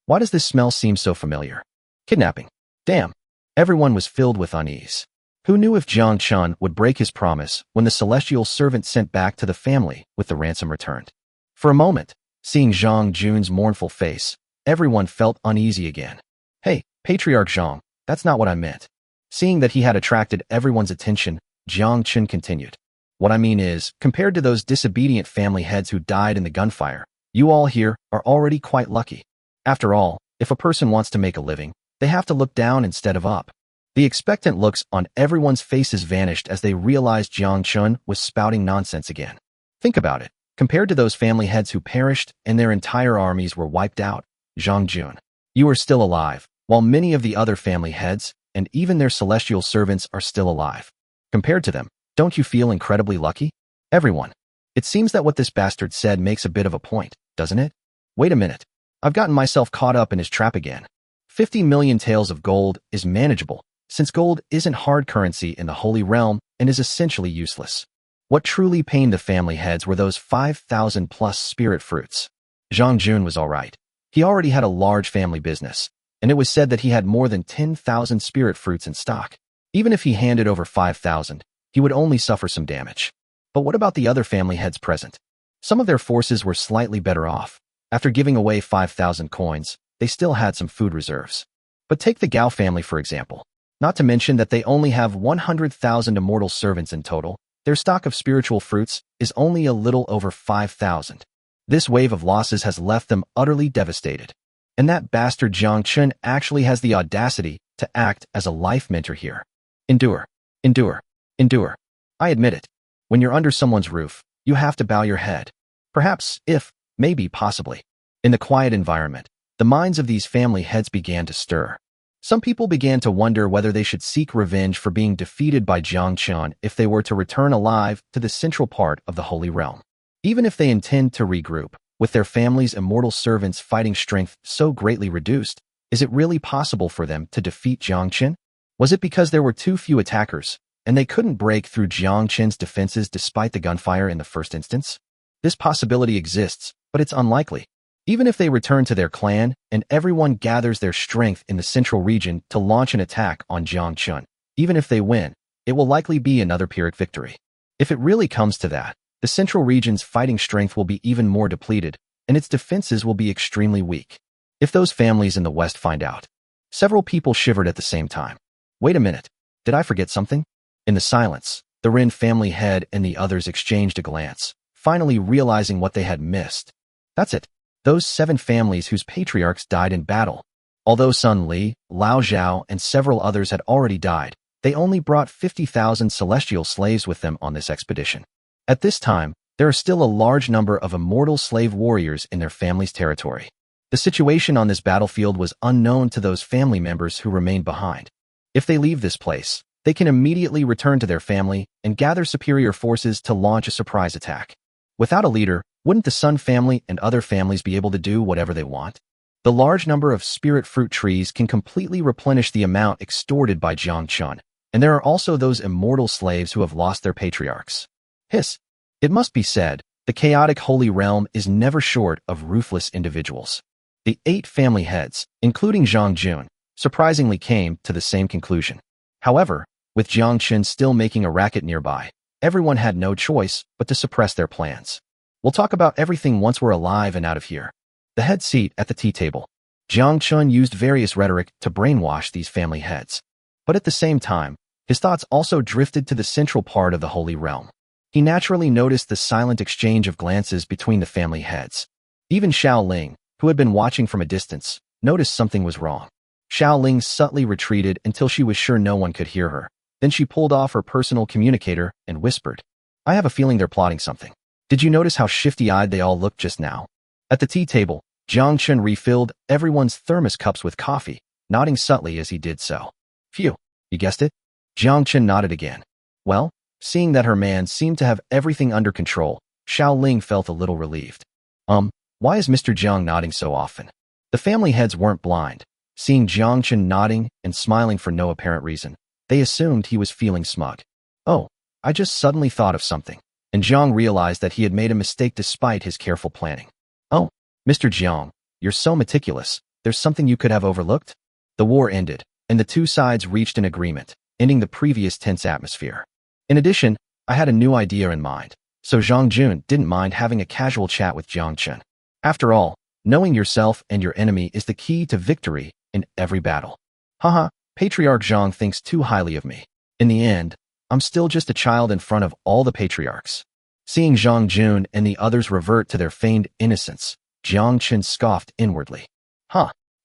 Why does this smell seem so familiar? Kidnapping. Damn. Everyone was filled with unease. Who knew if Jiang Chen would break his promise when the celestial servant sent back to the family with the ransom returned? For a moment, seeing Zhang Jun's mournful face, everyone felt uneasy again. Hey, Patriarch Zhang, that's not what I meant. Seeing that he had attracted everyone's attention, Jiang Chen continued. What I mean is, compared to those disobedient family heads who died in the gunfire, you all here are already quite lucky. After all, if a person wants to make a living, they have to look down instead of up. The expectant looks on everyone's faces vanished as they realized Jiang Chen was spouting nonsense again. Think about it. Compared to those family heads who perished and their entire armies were wiped out, Jiang Jun, you are still alive, while many of the other family heads and even their celestial servants are still alive. Compared to them, don't you feel incredibly lucky? Everyone. It seems that what this bastard said makes a bit of a point, doesn't it? Wait a minute. I've gotten myself caught up in his trap again. 50 million taels of gold is manageable, since gold isn't hard currency in the Holy Realm and is essentially useless. What truly pained the family heads were those 5,000 plus spirit fruits. Jiang Jun was alright. He already had a large family business, and it was said that he had more than 10,000 spirit fruits in stock. Even if he handed over 5,000, he would only suffer some damage. But what about the other family heads present? Some of their forces were slightly better off. After giving away 5,000 coins, they still had some food reserves. But take the Gao family for example. Not to mention that they only have 100,000 immortal servants in total, their stock of spiritual fruits is only a little over 5,000. This wave of losses has left them utterly devastated. And that bastard Jiang Chen actually has the audacity to act as a life mentor here. Endure. Endure. Endure. I admit it. When you're under someone's roof, you have to bow your head. Perhaps, if, maybe, possibly. In the quiet environment, the minds of these family heads began to stir. Some people began to wonder whether they should seek revenge for being defeated by Jiang Chen if they were to return alive to the central part of the Holy Realm. Even if they intend to regroup, with their family's immortal servants' fighting strength so greatly reduced, is it really possible for them to defeat Jiang Chen? Was it because there were too few attackers, and they couldn't break through Jiang Chen's defenses despite the gunfire in the first instance? This possibility exists, but it's unlikely. Even if they return to their clan and everyone gathers their strength in the central region to launch an attack on Jiang Chen, even if they win, it will likely be another Pyrrhic victory. If it really comes to that, the central region's fighting strength will be even more depleted, and its defenses will be extremely weak. If those families in the west find out. Several people shivered at the same time. Wait a minute. Did I forget something? In the silence, the Rin family head and the others exchanged a glance, finally realizing what they had missed. That's it. Those 7 families whose patriarchs died in battle. Although Sun Li, Lao Xiao, and several others had already died, they only brought 50,000 celestial slaves with them on this expedition. At this time, there are still a large number of immortal slave warriors in their family's territory. The situation on this battlefield was unknown to those family members who remained behind. If they leave this place, they can immediately return to their family and gather superior forces to launch a surprise attack. Without a leader, wouldn't the Sun family and other families be able to do whatever they want? The large number of spirit fruit trees can completely replenish the amount extorted by Jiang Chen, and there are also those immortal slaves who have lost their patriarchs. Hiss. It must be said, the chaotic Holy Realm is never short of ruthless individuals. The 8 family heads, including Jiang Jun, surprisingly came to the same conclusion. However, with Jiang Chen still making a racket nearby, everyone had no choice but to suppress their plans. We'll talk about everything once we're alive and out of here. The head seat at the tea table. Jiang Chen used various rhetoric to brainwash these family heads. But at the same time, his thoughts also drifted to the central part of the Holy Realm. He naturally noticed the silent exchange of glances between the family heads. Even Xiao Ling, who had been watching from a distance, noticed something was wrong. Xiao Ling subtly retreated until she was sure no one could hear her. Then she pulled off her personal communicator and whispered, "I have a feeling they're plotting something. Did you notice how shifty-eyed they all looked just now?" At the tea table, Jiang Chen refilled everyone's thermos cups with coffee, nodding subtly as he did so. "Phew, you guessed it?" Jiang Chen nodded again. Well, seeing that her man seemed to have everything under control, Xiao Ling felt a little relieved. Why is Mr. Jiang nodding so often? The family heads weren't blind. Seeing Jiang Chen nodding and smiling for no apparent reason, they assumed he was feeling smug. "Oh, I just suddenly thought of something." And Jiang realized that he had made a mistake despite his careful planning. "Oh, Mr. Jiang, you're so meticulous. There's something you could have overlooked?" The war ended, and the two sides reached an agreement, ending the previous tense atmosphere. In addition, I had a new idea in mind, so Jiang Jun didn't mind having a casual chat with Jiang Chen. After all, knowing yourself and your enemy is the key to victory in every battle. Haha, Patriarch Jiang thinks too highly of me. In the end, I'm still just a child in front of all the patriarchs. Seeing Jiang Jun and the others revert to their feigned innocence, Jiang Chen scoffed inwardly.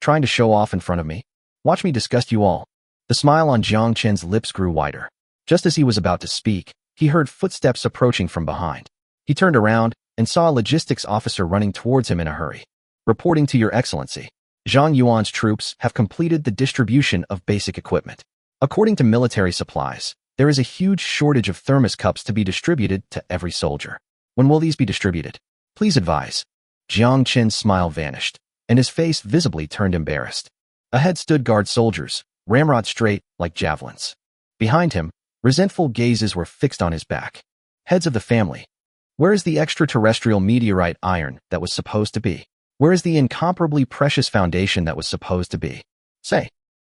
Trying to show off in front of me? Watch me disgust you all. The smile on Jiang Chen's lips grew wider. Just as he was about to speak, he heard footsteps approaching from behind. He turned around and saw a logistics officer running towards him in a hurry. Reporting to Your Excellency, Zhang Yuan's troops have completed the distribution of basic equipment. According to military supplies, there is a huge shortage of thermos cups to be distributed to every soldier. When will these be distributed? Please advise. Jiang Chen's smile vanished, and his face visibly turned embarrassed. Ahead stood guard soldiers, ramrod straight like javelins. Behind him, resentful gazes were fixed on his back. Heads of the family. Where is the extraterrestrial meteorite iron that was supposed to be? Where is the incomparably precious foundation that was supposed to be? Say,